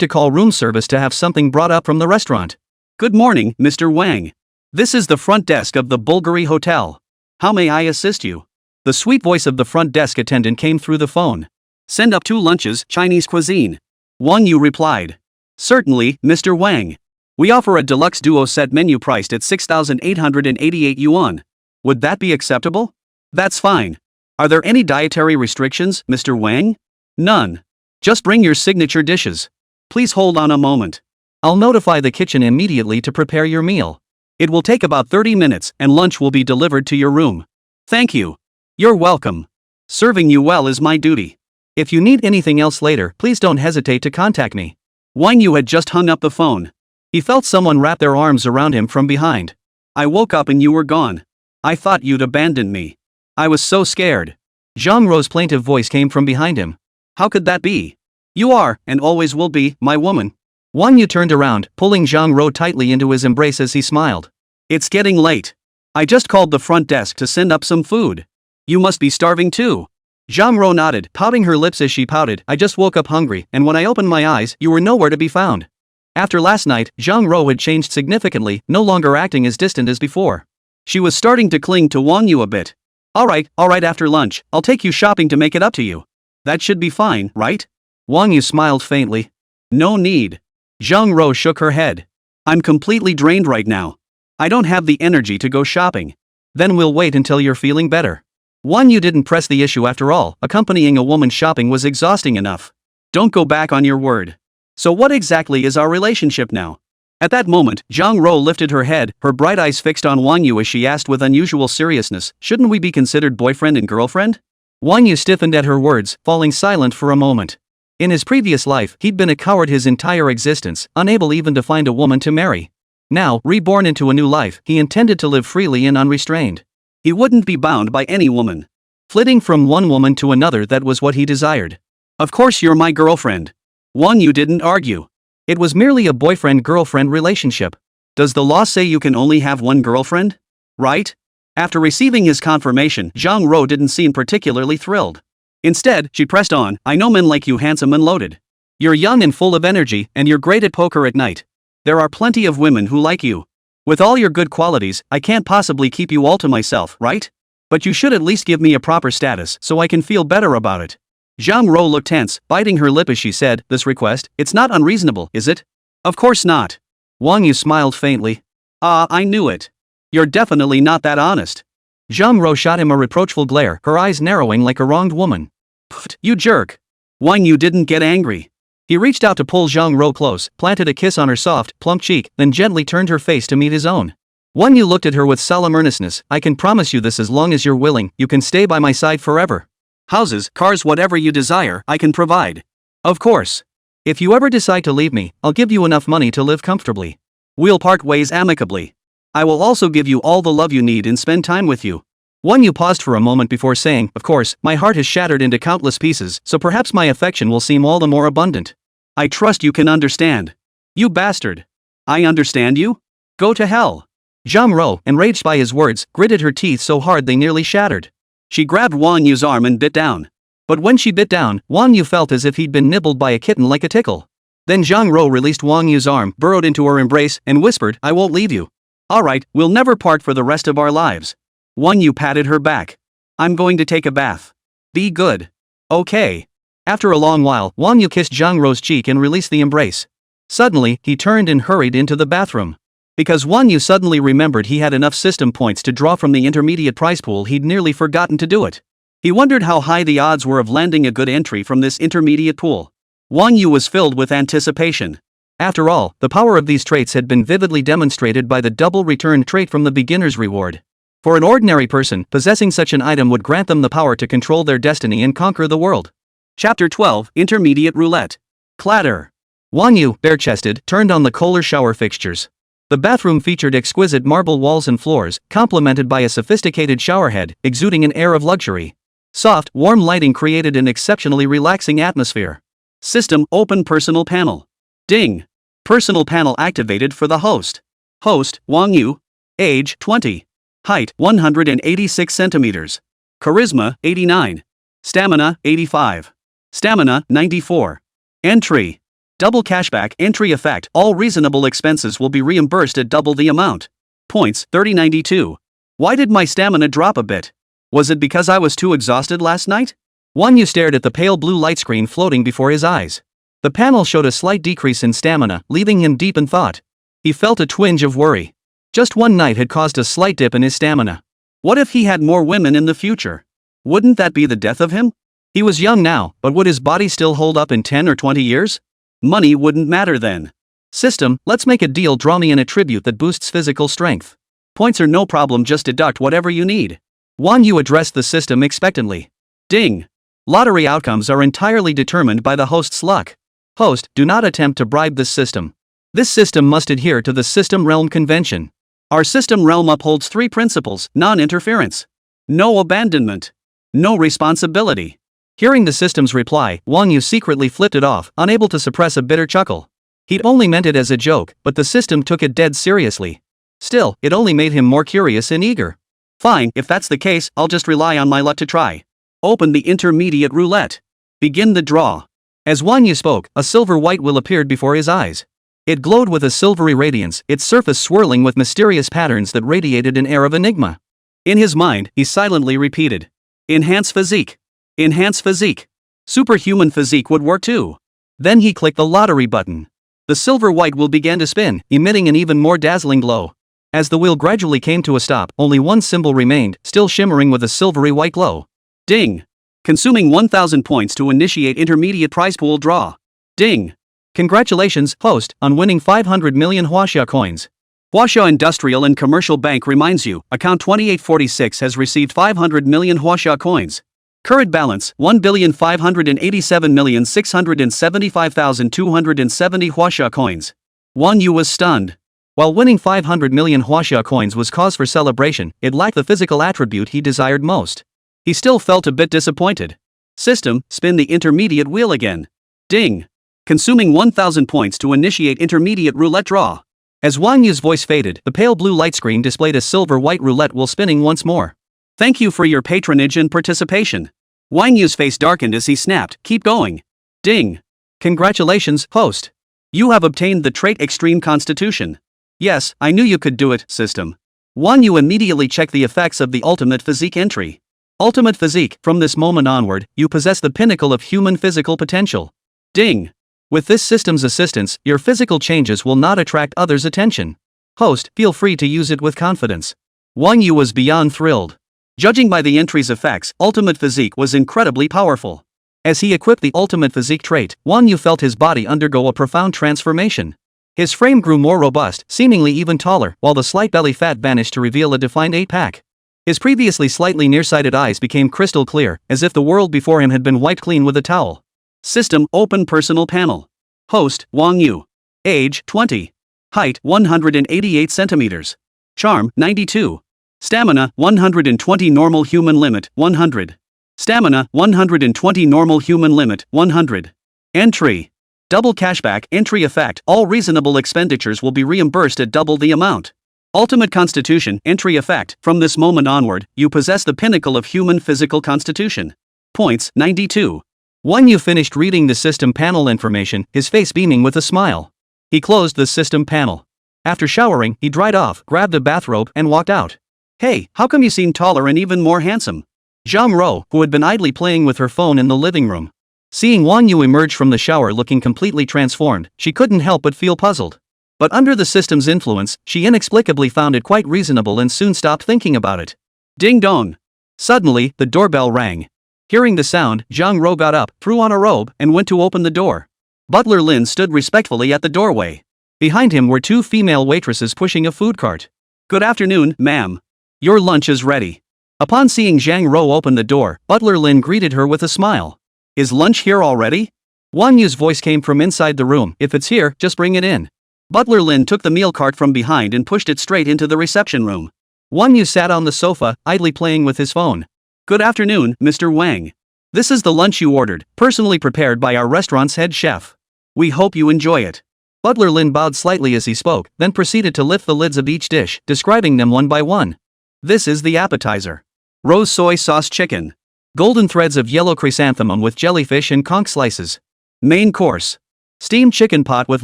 to call room service to have something brought up from the restaurant. Good morning, Mr. Wang. This is the front desk of the Bulgari Hotel. How may I assist you? The sweet voice of the front desk attendant came through the phone. Send up 2 lunches, Chinese cuisine. Wang You replied. Certainly, Mr. Wang. We offer a deluxe duo set menu priced at 6,888 yuan. Would that be acceptable? That's fine. Are there any dietary restrictions, Mr. Wang? None. Just bring your signature dishes. Please hold on a moment. I'll notify the kitchen immediately to prepare your meal. It will take about 30 minutes and lunch will be delivered to your room. Thank you. You're welcome. Serving you well is my duty. If you need anything else later, please don't hesitate to contact me. Wang Yu had just hung up the phone. He felt someone wrap their arms around him from behind. I woke up and you were gone. I thought you'd abandoned me. I was so scared. Zhang Rou's plaintive voice came from behind him. How could that be? You are, and always will be, my woman. Wang Yu turned around, pulling Zhang Rou tightly into his embrace as he smiled. It's getting late. I just called the front desk to send up some food. You must be starving too. Zhang Rou nodded, pouting her lips as she pouted. I just woke up hungry, and when I opened my eyes, you were nowhere to be found. After last night, Zhang Rou had changed significantly, no longer acting as distant as before. She was starting to cling to Wang Yu a bit. Alright, after lunch, I'll take you shopping to make it up to you. That should be fine, right? Wang Yu smiled faintly. No need. Zhang Rou shook her head. I'm completely drained right now. I don't have the energy to go shopping. Then we'll wait until you're feeling better. Wang Yu didn't press the issue after all, accompanying a woman shopping was exhausting enough. Don't go back on your word. So what exactly is our relationship now? At that moment, Zhang Rou lifted her head, her bright eyes fixed on Wang Yu as she asked with unusual seriousness, shouldn't we be considered boyfriend and girlfriend? Wang Yu stiffened at her words, falling silent for a moment. In his previous life, he'd been a coward his entire existence, unable even to find a woman to marry. Now, reborn into a new life, he intended to live freely and unrestrained. He wouldn't be bound by any woman. Flitting from one woman to another, that was what he desired. Of course you're my girlfriend. Wang Yu didn't argue. It was merely a boyfriend-girlfriend relationship. Does the law say you can only have one girlfriend? Right? After receiving his confirmation, Zhang Rou didn't seem particularly thrilled. Instead, she pressed on, I know men like you handsome and loaded. You're young and full of energy, and you're great at poker at night. There are plenty of women who like you. With all your good qualities, I can't possibly keep you all to myself, right? But you should at least give me a proper status so I can feel better about it. Zhang Rou looked tense, biting her lip as she said, this request, it's not unreasonable, is it? Of course not. Wang Yu smiled faintly. I knew it. You're definitely not that honest. Zhang Rou shot him a reproachful glare, her eyes narrowing like a wronged woman. Pfft, you jerk. Wang Yu didn't get angry. He reached out to pull Zhang Rou close, planted a kiss on her soft, plump cheek, then gently turned her face to meet his own. Wang Yu looked at her with solemn earnestness. I can promise you this as long as you're willing, you can stay by my side forever. Houses, cars, whatever you desire, I can provide. Of course. If you ever decide to leave me, I'll give you enough money to live comfortably. We'll part ways amicably. I will also give you all the love you need and spend time with you. Wang Yu paused for a moment before saying, of course, my heart is shattered into countless pieces, so perhaps my affection will seem all the more abundant. I trust you can understand. You bastard. I understand you? Go to hell. Zhang Rou, enraged by his words, gritted her teeth so hard they nearly shattered. She grabbed Wang Yu's arm and bit down. But when she bit down, Wang Yu felt as if he'd been nibbled by a kitten like a tickle. Then Zhang Rou released Wang Yu's arm, burrowed into her embrace, and whispered, I won't leave you. Alright, we'll never part for the rest of our lives. Wang Yu patted her back. I'm going to take a bath. Be good. Okay. After a long while, Wang Yu kissed Zhang Rou's cheek and released the embrace. Suddenly, he turned and hurried into the bathroom. Because Wang Yu suddenly remembered he had enough system points to draw from the intermediate prize pool, he'd nearly forgotten to do it. He wondered how high the odds were of landing a good entry from this intermediate pool. Wang Yu was filled with anticipation. After all, the power of these traits had been vividly demonstrated by the double return trait from the beginner's reward. For an ordinary person, possessing such an item would grant them the power to control their destiny and conquer the world. Chapter 12, Intermediate Roulette. Clatter. Wang Yu, bare-chested, turned on the Kohler shower fixtures. The bathroom featured exquisite marble walls and floors, complemented by a sophisticated showerhead, exuding an air of luxury. Soft, warm lighting created an exceptionally relaxing atmosphere. System, open personal panel. Ding. Personal panel activated for the host. Host, Wang Yu. Age, 20. Height, 186 centimeters. Charisma, 89. Stamina, 85. Stamina, 94. Entry. Double cashback entry effect. All reasonable expenses will be reimbursed at double the amount. Points 3092. Why did my stamina drop a bit? Was it because I was too exhausted last night? Wang You stared at the pale blue light screen floating before his eyes. The panel showed a slight decrease in stamina, leaving him deep in thought. He felt a twinge of worry. Just one night had caused a slight dip in his stamina. What if he had more women in the future? Wouldn't that be the death of him? He was young now, but would his body still hold up in 10 or 20 years? Money wouldn't matter then. System, let's make a deal. Draw me an attribute that boosts physical strength. Points are no problem, just deduct whatever you need. Wang Yu addressed the system expectantly. Ding. Lottery outcomes are entirely determined by the host's luck. Host, do not attempt to bribe this system. This system must adhere to the system realm convention. Our system realm upholds 3 principles: non-interference, no abandonment, no responsibility. Hearing the system's reply, Wang Yu secretly flipped it off, unable to suppress a bitter chuckle. He'd only meant it as a joke, but the system took it dead seriously. Still, it only made him more curious and eager. Fine, if that's the case, I'll just rely on my luck to try. Open the intermediate roulette. Begin the draw. As Wang Yu spoke, a silver-white wheel appeared before his eyes. It glowed with a silvery radiance, its surface swirling with mysterious patterns that radiated an air of enigma. In his mind, he silently repeated, "Enhance physique. Enhance physique. Superhuman physique would work too." Then he clicked the lottery button. The silver-white wheel began to spin, emitting an even more dazzling glow. As the wheel gradually came to a stop, only one symbol remained, still shimmering with a silvery white glow. Ding. Consuming 1,000 points to initiate intermediate prize pool draw. Ding. Congratulations, host, on winning 500 million Huaxia coins. Huaxia Industrial and Commercial Bank reminds you, account 2846 has received 500 million Huaxia coins. Current balance, 1,587,675,270 Huaxia coins. Wang Yu was stunned. While winning 500 million Huaxia coins was cause for celebration, it lacked the physical attribute he desired most. He still felt a bit disappointed. System, spin the intermediate wheel again. Ding. Consuming 1,000 points to initiate intermediate roulette draw. As Wang Yu's voice faded, the pale blue light screen displayed a silver-white roulette wheel spinning once more. Thank you for your patronage and participation. Wang Yu's face darkened as he snapped, keep going. Ding. Congratulations, host. You have obtained the trait Extreme Constitution. Yes, I knew you could do it, system. Wang Yu immediately checked the effects of the ultimate physique entry. Ultimate physique, from this moment onward, you possess the pinnacle of human physical potential. Ding. With this system's assistance, your physical changes will not attract others' attention. Host, feel free to use it with confidence. Wang Yu was beyond thrilled. Judging by the entry's effects, ultimate physique was incredibly powerful. As he equipped the ultimate physique trait, Wang Yu felt his body undergo a profound transformation. His frame grew more robust, seemingly even taller, while the slight belly fat vanished to reveal a defined 8-pack. His previously slightly nearsighted eyes became crystal clear, as if the world before him had been wiped clean with a towel. System, open personal panel. Host, Wang Yu. Age, 20. Height, 188 centimeters. Charm, 92. Stamina, 120 normal human limit, 100. Stamina, 120 normal human limit, 100. Entry. Double cashback entry effect. All reasonable expenditures will be reimbursed at double the amount. Ultimate constitution entry effect. From this moment onward, you possess the pinnacle of human physical constitution. Points, 92. Wang Yu finished reading the system panel information, his face beaming with a smile. He closed the system panel. After showering, he dried off, grabbed a bathrobe, and walked out. Hey, how come you seem taller and even more handsome? Zhang Ro, who had been idly playing with her phone in the living room. Seeing Wang Yu emerge from the shower looking completely transformed, she couldn't help but feel puzzled. But under the system's influence, she inexplicably found it quite reasonable and soon stopped thinking about it. Ding dong! Suddenly, the doorbell rang. Hearing the sound, Zhang Ro got up, threw on a robe, and went to open the door. Butler Lin stood respectfully at the doorway. Behind him were 2 female waitresses pushing a food cart. Good afternoon, ma'am. Your lunch is ready. Upon seeing Zhang Ro open the door, Butler Lin greeted her with a smile. Is lunch here already? Wang Yu's voice came from inside the room. If it's here, just bring it in. Butler Lin took the meal cart from behind and pushed it straight into the reception room. Wang Yu sat on the sofa, idly playing with his phone. Good afternoon, Mr. Wang. This is the lunch you ordered, personally prepared by our restaurant's head chef. We hope you enjoy it. Butler Lin bowed slightly as he spoke, then proceeded to lift the lids of each dish, describing them one by one. This is the appetizer. Rose soy sauce chicken. Golden threads of yellow chrysanthemum with jellyfish and conch slices. Main course. Steamed chicken pot with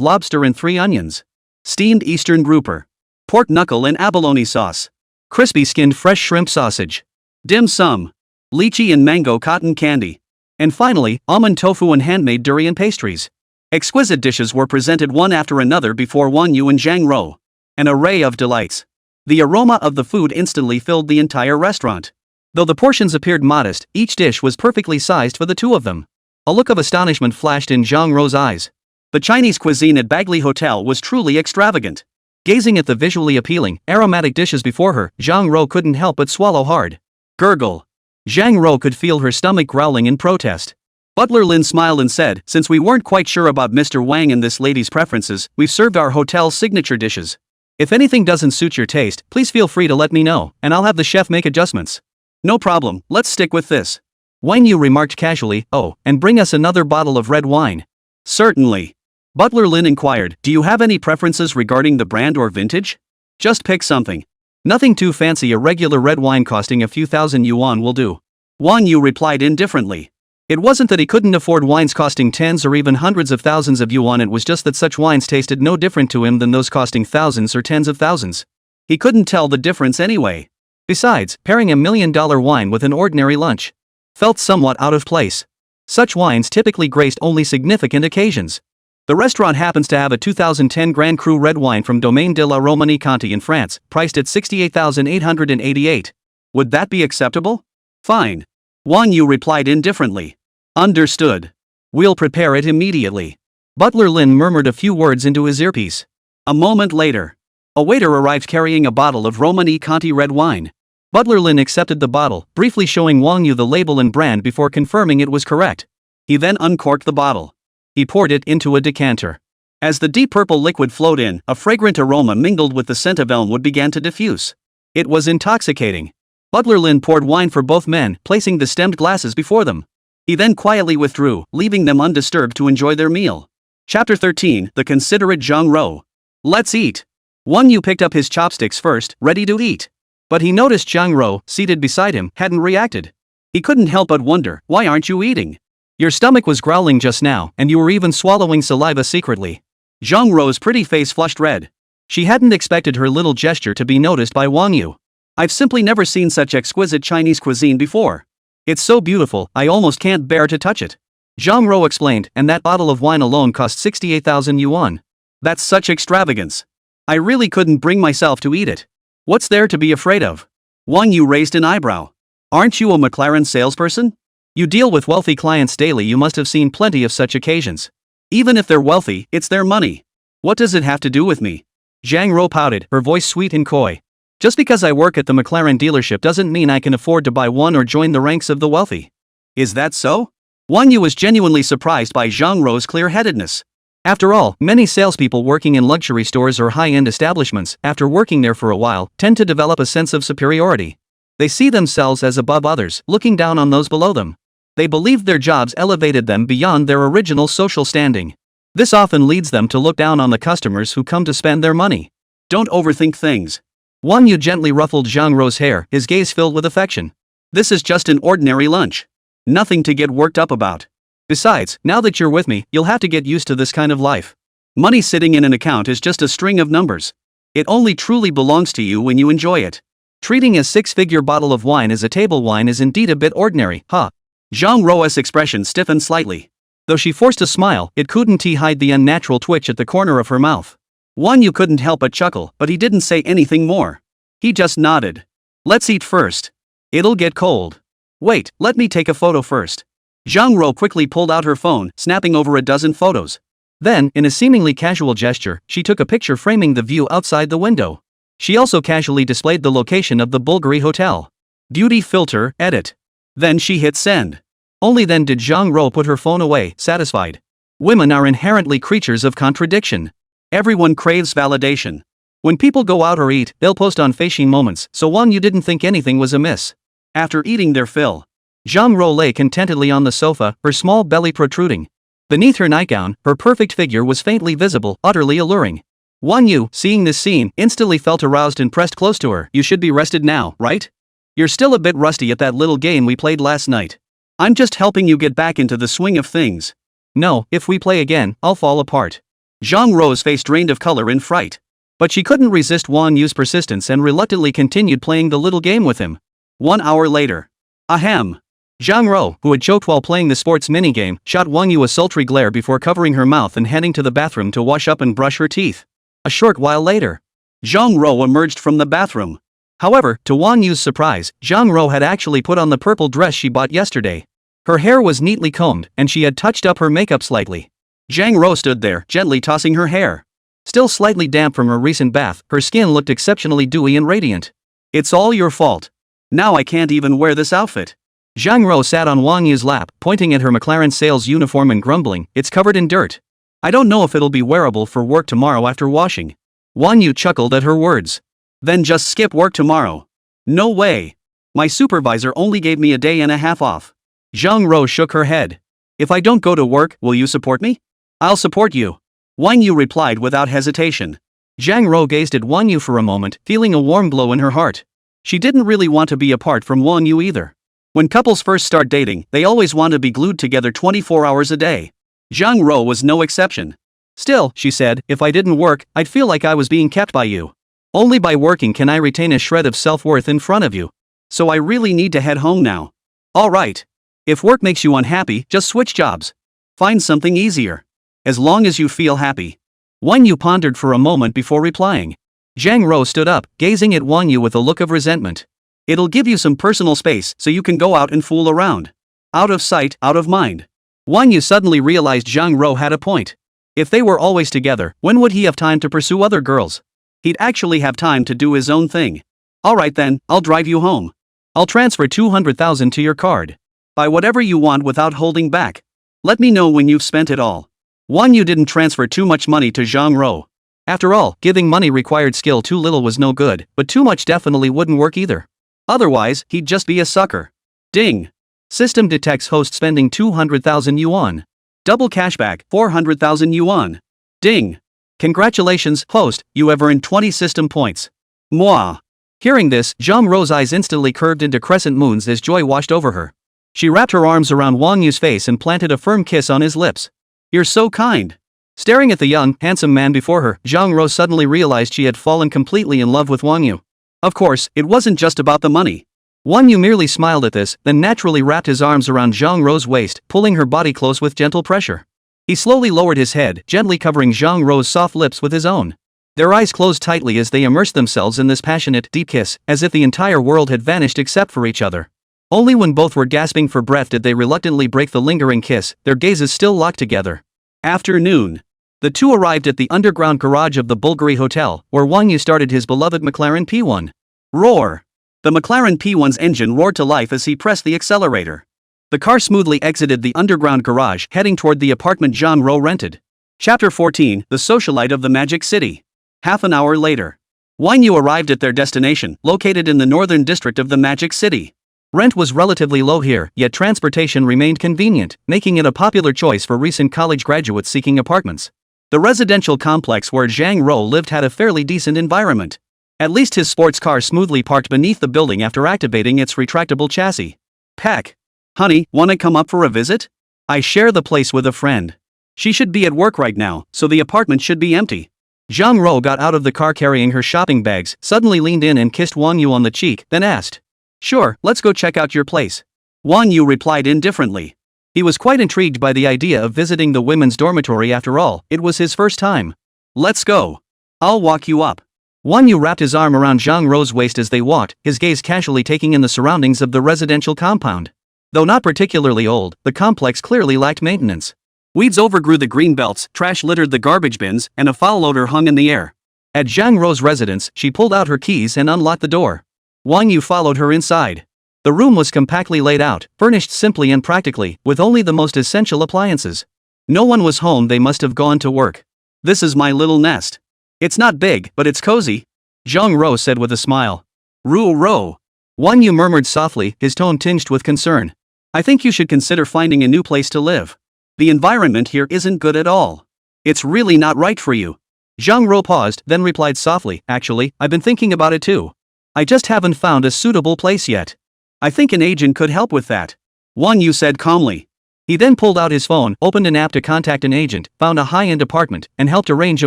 lobster and 3 onions. Steamed eastern grouper. Pork knuckle and abalone sauce. Crispy skinned fresh shrimp sausage. Dim sum. Lychee and mango cotton candy. And finally, almond tofu and handmade durian pastries. Exquisite dishes were presented one after another before Wang You and Zhang Rou. An array of delights. The aroma of the food instantly filled the entire restaurant. Though the portions appeared modest, each dish was perfectly sized for the two of them. A look of astonishment flashed in Zhang Rou's eyes. The Chinese cuisine at Bulgari Hotel was truly extravagant. Gazing at the visually appealing, aromatic dishes before her, Zhang Rou couldn't help but swallow hard. Gurgle. Zhang Rou could feel her stomach growling in protest. Butler Lin smiled and said, "Since we weren't quite sure about Mr. Wang and this lady's preferences, we've served our hotel's signature dishes. If anything doesn't suit your taste, please feel free to let me know, and I'll have the chef make adjustments." "No problem, let's stick with this." Wang Yu remarked casually, "Oh, and bring us another bottle of red wine." "Certainly." Butler Lin inquired, "Do you have any preferences regarding the brand or vintage?" "Just pick something. Nothing too fancy, a regular red wine costing a few thousand yuan will do." Wang Yu replied indifferently. It wasn't that he couldn't afford wines costing tens or even hundreds of thousands of yuan, it was just that such wines tasted no different to him than those costing thousands or tens of thousands. He couldn't tell the difference anyway. Besides, pairing $1 million wine with an ordinary lunch felt somewhat out of place. Such wines typically graced only significant occasions. The restaurant happens to have a 2010 Grand Cru red wine from Domaine de la Romanie Conti in France, priced at 68,888. Would that be acceptable? Fine. Wang Yu replied indifferently. Understood. We'll prepare it immediately. Butler Lin murmured a few words into his earpiece. A moment later, a waiter arrived carrying a bottle of Romani Conti red wine. Butler Lin accepted the bottle, briefly showing Wang Yu the label and brand before confirming it was correct. He then uncorked the bottle. He poured it into a decanter. As the deep purple liquid flowed in, a fragrant aroma mingled with the scent of elmwood began to diffuse. It was intoxicating. Butler Lin poured wine for both men, placing the stemmed glasses before them. He then quietly withdrew, leaving them undisturbed to enjoy their meal. Chapter 13, The Considerate Zhang Rou. Let's eat. Wang Yu picked up his chopsticks first, ready to eat. But he noticed Zhang Rou, seated beside him, hadn't reacted. He couldn't help but wonder, why aren't you eating? Your stomach was growling just now, and you were even swallowing saliva secretly. Zhang Rou's pretty face flushed red. She hadn't expected her little gesture to be noticed by Wang Yu. I've simply never seen such exquisite Chinese cuisine before. It's so beautiful, I almost can't bear to touch it. Zhang Rou explained, and that bottle of wine alone cost 68,000 yuan. That's such extravagance. I really couldn't bring myself to eat it. What's there to be afraid of? Wang Yu raised an eyebrow. Aren't you a McLaren salesperson? You deal with wealthy clients daily, you must have seen plenty of such occasions. Even if they're wealthy, it's their money. What does it have to do with me? Zhang Rou pouted, her voice sweet and coy. Just because I work at the McLaren dealership doesn't mean I can afford to buy one or join the ranks of the wealthy. Is that so? Wang Yu was genuinely surprised by Zhang Rou's clear-headedness. After all, many salespeople working in luxury stores or high-end establishments, after working there for a while, tend to develop a sense of superiority. They see themselves as above others, looking down on those below them. They believed their jobs elevated them beyond their original social standing. This often leads them to look down on the customers who come to spend their money. Don't overthink things. Wang Yu gently ruffled Zhang Rou's hair, his gaze filled with affection. This is just an ordinary lunch. Nothing to get worked up about. Besides, now that you're with me, you'll have to get used to this kind of life. Money sitting in an account is just a string of numbers. It only truly belongs to you when you enjoy it. Treating a six-figure bottle of wine as a table wine is indeed a bit ordinary, huh? Zhang Rou's expression stiffened slightly. Though she forced a smile, it couldn't hide the unnatural twitch at the corner of her mouth. Wang Yu couldn't help but chuckle, but he didn't say anything more. He just nodded. Let's eat first. It'll get cold. Wait, let me take a photo first. Zhang Rou quickly pulled out her phone, snapping over a dozen photos. Then, in a seemingly casual gesture, she took a picture framing the view outside the window. She also casually displayed the location of the Bulgari Hotel. Beauty filter, edit. Then she hit send. Only then did Zhang Rou put her phone away, satisfied. Women are inherently creatures of contradiction. Everyone craves validation. When people go out or eat, they'll post on Feishin moments, so Wang Yu didn't think anything was amiss. After eating their fill, Zhang Rou lay contentedly on the sofa, her small belly protruding. Beneath her nightgown, her perfect figure was faintly visible, utterly alluring. Wang Yu, seeing this scene, instantly felt aroused and pressed close to her. You should be rested now, right? You're still a bit rusty at that little game we played last night. I'm just helping you get back into the swing of things. No, if we play again, I'll fall apart. Zhang Ruo's face drained of color in fright. But she couldn't resist Wang Yu's persistence and reluctantly continued playing the little game with him. 1 hour later. Ahem. Zhang Ruo, who had choked while playing the sports minigame, shot Wang Yu a sultry glare before covering her mouth and heading to the bathroom to wash up and brush her teeth. A short while later. Zhang Ruo emerged from the bathroom. However, to Wang Yu's surprise, Zhang Ruo had actually put on the purple dress she bought yesterday. Her hair was neatly combed, and she had touched up her makeup slightly. Zhang Ruo stood there, gently tossing her hair. Still slightly damp from her recent bath, her skin looked exceptionally dewy and radiant. It's all your fault. Now I can't even wear this outfit. Zhang Ruo sat on Wang Yu's lap, pointing at her McLaren sales uniform and grumbling, it's covered in dirt. I don't know if it'll be wearable for work tomorrow after washing. Wang Yu chuckled at her words. Then just skip work tomorrow. No way. My supervisor only gave me a day and a half off. Zhang Ruo shook her head. If I don't go to work, will you support me? I'll support you. Wang Yu replied without hesitation. Zhang Ruo gazed at Wang Yu for a moment, feeling a warm glow in her heart. She didn't really want to be apart from Wang Yu either. When couples first start dating, they always want to be glued together 24 hours a day. Zhang Ruo was no exception. Still, she said, if I didn't work, I'd feel like I was being kept by you. Only by working can I retain a shred of self-worth in front of you. So I really need to head home now. Alright. If work makes you unhappy, just switch jobs. Find something easier. As long as you feel happy. Wang Yu pondered for a moment before replying. Zhang Ruo stood up, gazing at Wang Yu with a look of resentment. It'll give you some personal space so you can go out and fool around. Out of sight, out of mind. Wang Yu suddenly realized Zhang Ruo had a point. If they were always together, when would he have time to pursue other girls? He'd actually have time to do his own thing. Alright then, I'll drive you home. I'll transfer 200,000 to your card. Buy whatever you want without holding back. Let me know when you've spent it all. Wang Yu didn't transfer too much money to Zhang Ruo. After all, giving money required skill too little was no good, but too much definitely wouldn't work either. Otherwise, he'd just be a sucker. Ding. System detects host spending 200,000 yuan. Double cashback, 400,000 yuan. Ding. Congratulations, host, you have earned 20 system points. Mwah. Hearing this, Zhang Ruo's eyes instantly curved into crescent moons as joy washed over her. She wrapped her arms around Wang Yu's face and planted a firm kiss on his lips. You're so kind. Staring at the young, handsome man before her, Zhang Ruo suddenly realized she had fallen completely in love with Wang Yu. Of course, it wasn't just about the money. Wang Yu merely smiled at this, then naturally wrapped his arms around Zhang Ruo's waist, pulling her body close with gentle pressure. He slowly lowered his head, gently covering Zhang Ruo's soft lips with his own. Their eyes closed tightly as they immersed themselves in this passionate, deep kiss, as if the entire world had vanished except for each other. Only when both were gasping for breath did they reluctantly break the lingering kiss, their gazes still locked together. Afternoon. The two arrived at the underground garage of the Bulgari Hotel, where Wang Yu started his beloved McLaren P1. Roar! The McLaren P1's engine roared to life as he pressed the accelerator. The car smoothly exited the underground garage, heading toward the apartment Zhang Ruo rented. Chapter 14, The Socialite of the Magic City. Half an hour later. Wang Yu arrived at their destination, located in the northern district of the Magic City. Rent was relatively low here, yet transportation remained convenient, making it a popular choice for recent college graduates seeking apartments. The residential complex where Zhang Ruo lived had a fairly decent environment. At least his sports car smoothly parked beneath the building after activating its retractable chassis. Peck. Honey, wanna come up for a visit? I share the place with a friend. She should be at work right now, so the apartment should be empty. Zhang Ruo got out of the car carrying her shopping bags, suddenly leaned in and kissed Wang Yu on the cheek, then asked. Sure, let's go check out your place. Wang Yu replied indifferently. He was quite intrigued by the idea of visiting the women's dormitory after all, it was his first time. Let's go. I'll walk you up. Wang Yu wrapped his arm around Zhang Ruo's waist as they walked, his gaze casually taking in the surroundings of the residential compound. Though not particularly old, the complex clearly lacked maintenance. Weeds overgrew the green belts, trash littered the garbage bins, and a foul odor hung in the air. At Zhang Ruo's residence, she pulled out her keys and unlocked the door. Wang Yu followed her inside. The room was compactly laid out, furnished simply and practically, with only the most essential appliances. No one was home, they must have gone to work. This is my little nest. It's not big, but it's cozy, Zhang Ruo said with a smile. Ruo. Wang Yu murmured softly, his tone tinged with concern. I think you should consider finding a new place to live. The environment here isn't good at all. It's really not right for you. Zhang Ruo paused, then replied softly, actually, I've been thinking about it too. I just haven't found a suitable place yet. I think an agent could help with that. Wang Yu said calmly. He then pulled out his phone, opened an app to contact an agent, found a high-end apartment, and helped arrange a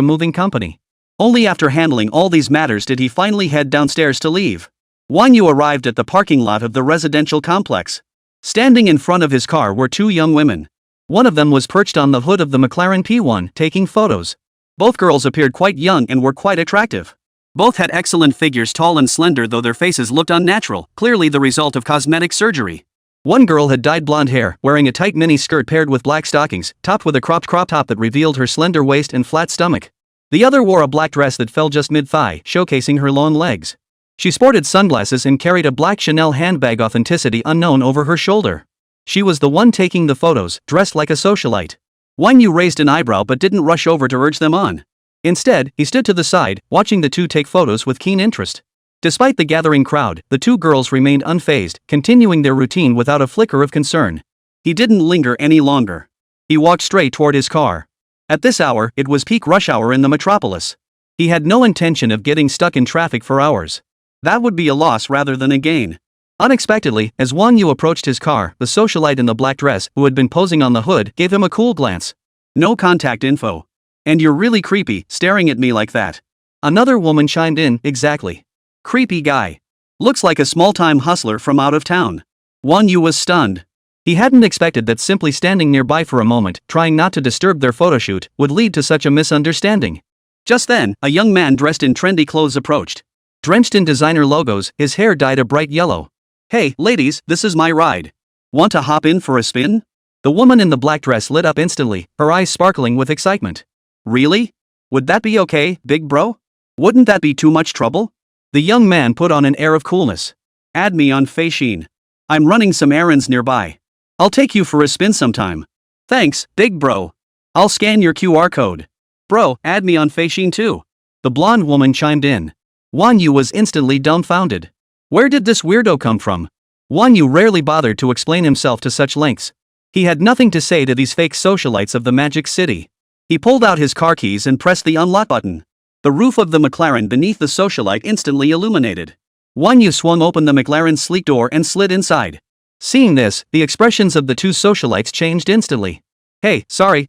moving company. Only after handling all these matters did he finally head downstairs to leave. Wang Yu arrived at the parking lot of the residential complex. Standing in front of his car were two young women. One of them was perched on the hood of the McLaren P1, taking photos. Both girls appeared quite young and were quite attractive. Both had excellent figures, tall and slender, though their faces looked unnatural, clearly the result of cosmetic surgery. One girl had dyed blonde hair, wearing a tight mini skirt paired with black stockings, topped with a cropped crop top that revealed her slender waist and flat stomach. The other wore a black dress that fell just mid-thigh, showcasing her long legs. She sported sunglasses and carried a black Chanel handbag, authenticity unknown, over her shoulder. She was the one taking the photos, dressed like a socialite. Wang Yu raised an eyebrow but didn't rush over to urge them on. Instead, he stood to the side, watching the two take photos with keen interest. Despite the gathering crowd, the two girls remained unfazed, continuing their routine without a flicker of concern. He didn't linger any longer. He walked straight toward his car. At this hour, it was peak rush hour in the metropolis. He had no intention of getting stuck in traffic for hours. That would be a loss rather than a gain. Unexpectedly, as Wang Yu approached his car, the socialite in the black dress, who had been posing on the hood, gave him a cool glance. "No contact info. And you're really creepy, staring at me like that." Another woman chimed in, "Exactly. Creepy guy. Looks like a small-time hustler from out of town." Wang Yu was stunned. He hadn't expected that simply standing nearby for a moment, trying not to disturb their photoshoot, would lead to such a misunderstanding. Just then, a young man dressed in trendy clothes approached. Drenched in designer logos, his hair dyed a bright yellow. "Hey, ladies, this is my ride. Want to hop in for a spin?" The woman in the black dress lit up instantly, her eyes sparkling with excitement. "Really? Would that be okay, big bro? Wouldn't that be too much trouble?" The young man put on an air of coolness. "Add me on Physique. I'm running some errands nearby. I'll take you for a spin sometime." "Thanks, big bro. I'll scan your QR code." "Bro, add me on Physique too." The blonde woman chimed in. Wang Yu was instantly dumbfounded. Where did this weirdo come from? Wang Yu rarely bothered to explain himself to such lengths. He had nothing to say to these fake socialites of the Magic City. He pulled out his car keys and pressed the unlock button. The roof of the McLaren beneath the socialite instantly illuminated. Wang Yu swung open the McLaren's sleek door and slid inside. Seeing this, the expressions of the two socialites changed instantly. "Hey, sorry.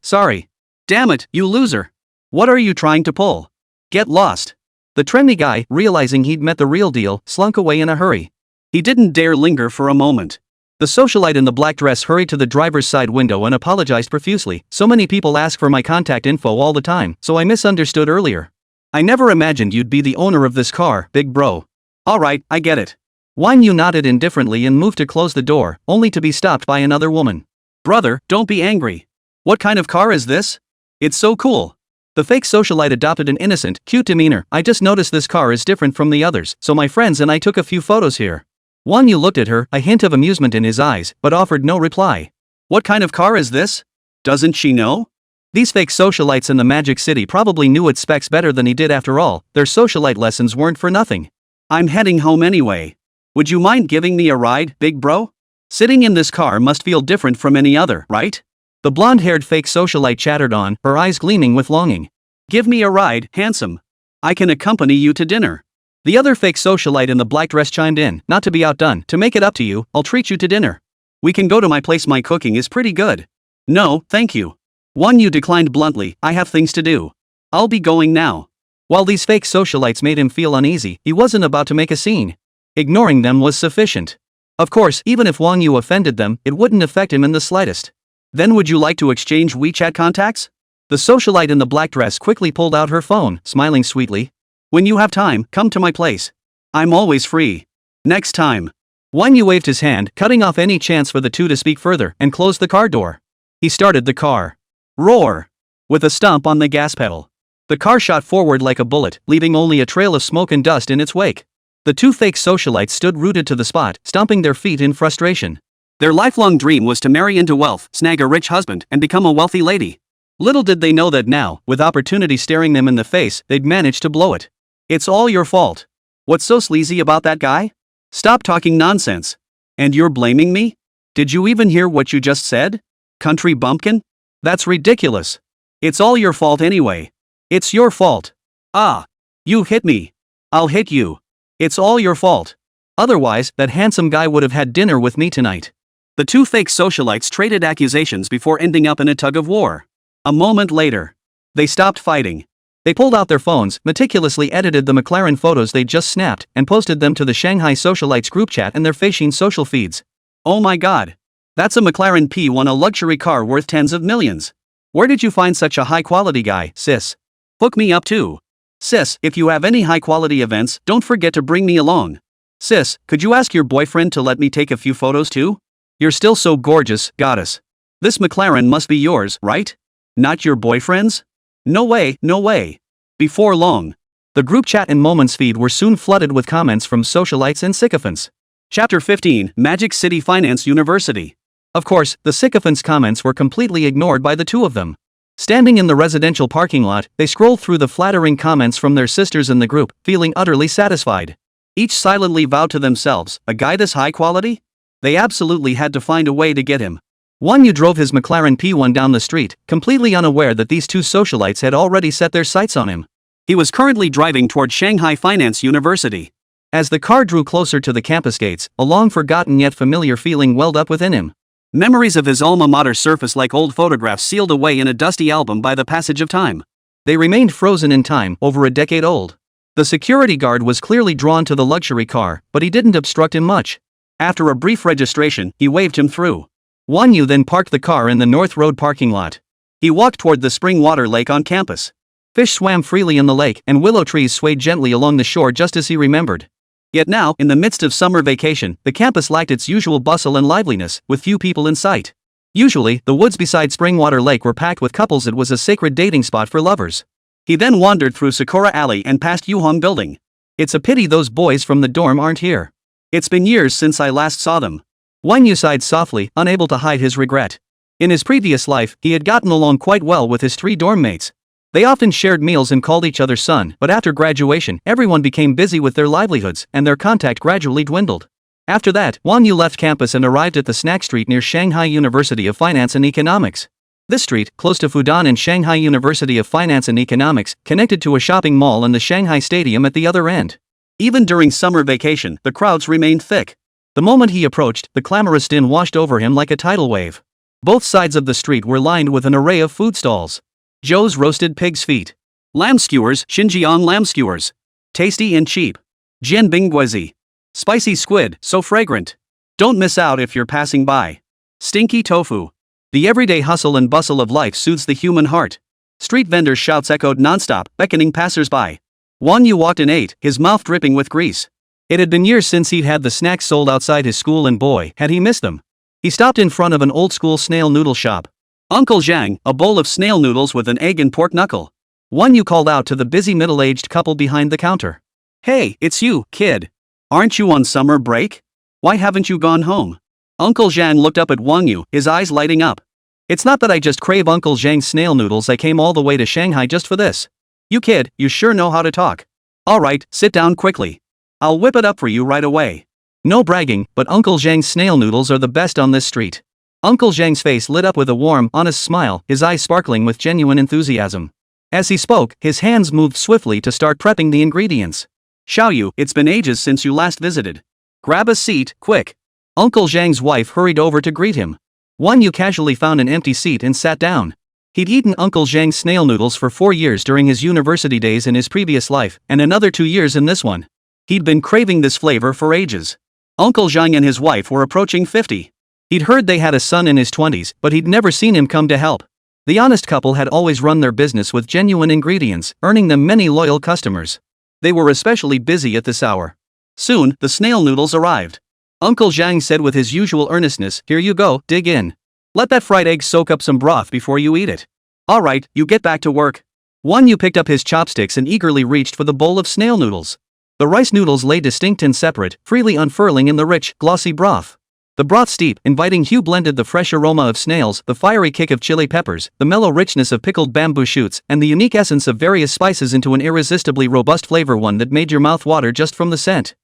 Damn it, you loser. What are you trying to pull? Get lost." The trendy guy, realizing he'd met the real deal, slunk away in a hurry. He didn't dare linger for a moment. The socialite in the black dress hurried to the driver's side window and apologized profusely. "So many people ask for my contact info all the time, so I misunderstood earlier. I never imagined you'd be the owner of this car, big bro." "Alright, I get it." Wang Yu nodded indifferently and moved to close the door, only to be stopped by another woman. "Brother, don't be angry. What kind of car is this? It's so cool." The fake socialite adopted an innocent, cute demeanor. "I just noticed this car is different from the others, so my friends and I took a few photos here." Wang Yu looked at her, a hint of amusement in his eyes, but offered no reply. "What kind of car is this? Doesn't she know?" These fake socialites in the Magic City probably knew its specs better than he did. After all, their socialite lessons weren't for nothing. "I'm heading home anyway. Would you mind giving me a ride, big bro? Sitting in this car must feel different from any other, right?" The blonde-haired fake socialite chattered on, her eyes gleaming with longing. "Give me a ride, handsome. I can accompany you to dinner." The other fake socialite in the black dress chimed in. "Not to be outdone, to make it up to you, I'll treat you to dinner. We can go to my place, my cooking is pretty good." "No, thank you." Wang Yu declined bluntly. "I have things to do. I'll be going now." While these fake socialites made him feel uneasy, he wasn't about to make a scene. Ignoring them was sufficient. Of course, even if Wang Yu offended them, it wouldn't affect him in the slightest. "Then would you like to exchange WeChat contacts?" The socialite in the black dress quickly pulled out her phone, smiling sweetly. "When you have time, come to my place. I'm always free. Next time." Wang Yu waved his hand, cutting off any chance for the two to speak further, and closed the car door. He started the car. Roar! With a stomp on the gas pedal. The car shot forward like a bullet, leaving only a trail of smoke and dust in its wake. The two fake socialites stood rooted to the spot, stomping their feet in frustration. Their lifelong dream was to marry into wealth, snag a rich husband, and become a wealthy lady. Little did they know that now, with opportunity staring them in the face, they'd manage to blow it. "It's all your fault. What's so sleazy about that guy? Stop talking nonsense. And you're blaming me? Did you even hear what you just said? Country bumpkin? That's ridiculous. It's all your fault anyway. It's your fault. Ah. You hit me. I'll hit you. It's all your fault. Otherwise, that handsome guy would have had dinner with me tonight." The two fake socialites traded accusations before ending up in a tug-of-war. A moment later, they stopped fighting. They pulled out their phones, meticulously edited the McLaren photos they'd just snapped, and posted them to the Shanghai socialites group chat and their Feishin social feeds. Oh my god. That's a McLaren P1, a luxury car worth tens of millions. Where did you find such a high-quality guy, sis? Hook me up too. Sis, if you have any high-quality events, don't forget to bring me along. Sis, could you ask your boyfriend to let me take a few photos too? You're still so gorgeous, goddess. This McLaren must be yours, right? Not your boyfriend's? No way, no way. Before long, the group chat and Moments feed were soon flooded with comments from socialites and sycophants. Chapter 15, Magic City Finance University. Of course, the sycophants' comments were completely ignored by the two of them. Standing in the residential parking lot, they scrolled through the flattering comments from their sisters in the group, feeling utterly satisfied. Each silently vowed to themselves, a guy this high quality? They absolutely had to find a way to get him. Wang You drove his McLaren P1 down the street, completely unaware that these two socialites had already set their sights on him. He was currently driving toward Shanghai Finance University. As the car drew closer to the campus gates, a long-forgotten yet familiar feeling welled up within him. Memories of his alma mater surfaced like old photographs sealed away in a dusty album by the passage of time. They remained frozen in time, over a decade old. The security guard was clearly drawn to the luxury car, but he didn't obstruct him much. After a brief registration, he waved him through. Wang Yu then parked the car in the North Road parking lot. He walked toward the spring water lake on campus. Fish swam freely in the lake, and willow trees swayed gently along the shore just as he remembered. Yet now, in the midst of summer vacation, the campus lacked its usual bustle and liveliness, with few people in sight. Usually, the woods beside Springwater Lake were packed with couples. It was a sacred dating spot for lovers. He then wandered through Sakura Alley and past Yuhong Building. It's a pity those boys from the dorm aren't here. It's been years since I last saw them. Wang Yu sighed softly, unable to hide his regret. In his previous life, he had gotten along quite well with his three dorm mates. They often shared meals and called each other son, but after graduation, everyone became busy with their livelihoods, and their contact gradually dwindled. After that, Wang Yu left campus and arrived at the snack street near Shanghai University of Finance and Economics. This street, close to Fudan and Shanghai University of Finance and Economics, connected to a shopping mall and the Shanghai Stadium at the other end. Even during summer vacation, the crowds remained thick. The moment he approached, the clamorous din washed over him like a tidal wave. Both sides of the street were lined with an array of food stalls. Joe's roasted pig's feet. Lamb skewers, Xinjiang lamb skewers. Tasty and cheap. Jianbing guizi. Spicy squid, so fragrant. Don't miss out if you're passing by. Stinky tofu. The everyday hustle and bustle of life soothes the human heart. Street vendors' shouts echoed nonstop, beckoning passers-by. Wang Yu walked and ate, his mouth dripping with grease. It had been years since he'd had the snacks sold outside his school, and boy, had he missed them. He stopped in front of an old-school snail noodle shop. Uncle Zhang, a bowl of snail noodles with an egg and pork knuckle. Wang Yu called out to the busy middle-aged couple behind the counter. Hey, it's you, kid. Aren't you on summer break? Why haven't you gone home? Uncle Zhang looked up at Wang Yu, his eyes lighting up. It's not that I just crave Uncle Zhang's snail noodles, I came all the way to Shanghai just for this. You kid, you sure know how to talk. Alright, sit down quickly. I'll whip it up for you right away. No bragging, but Uncle Zhang's snail noodles are the best on this street. Uncle Zhang's face lit up with a warm, honest smile, his eyes sparkling with genuine enthusiasm. As he spoke, his hands moved swiftly to start prepping the ingredients. Xiaoyu, it's been ages since you last visited. Grab a seat, quick. Uncle Zhang's wife hurried over to greet him. Wang Yu casually found an empty seat and sat down. He'd eaten Uncle Zhang's snail noodles for 4 years during his university days in his previous life, and another 2 years in this one. He'd been craving this flavor for ages. Uncle Zhang and his wife were approaching 50. He'd heard they had a son in his 20s, but he'd never seen him come to help. The honest couple had always run their business with genuine ingredients, earning them many loyal customers. They were especially busy at this hour. Soon, the snail noodles arrived. Uncle Zhang said with his usual earnestness, "Here you go, dig in. Let that fried egg soak up some broth before you eat it. Alright, you get back to work." Wang Yu picked up his chopsticks and eagerly reached for the bowl of snail noodles. The rice noodles lay distinct and separate, freely unfurling in the rich, glossy broth. The broth steep, inviting hue blended the fresh aroma of snails, the fiery kick of chili peppers, the mellow richness of pickled bamboo shoots, and the unique essence of various spices into an irresistibly robust flavor, one that made your mouth water just from the scent.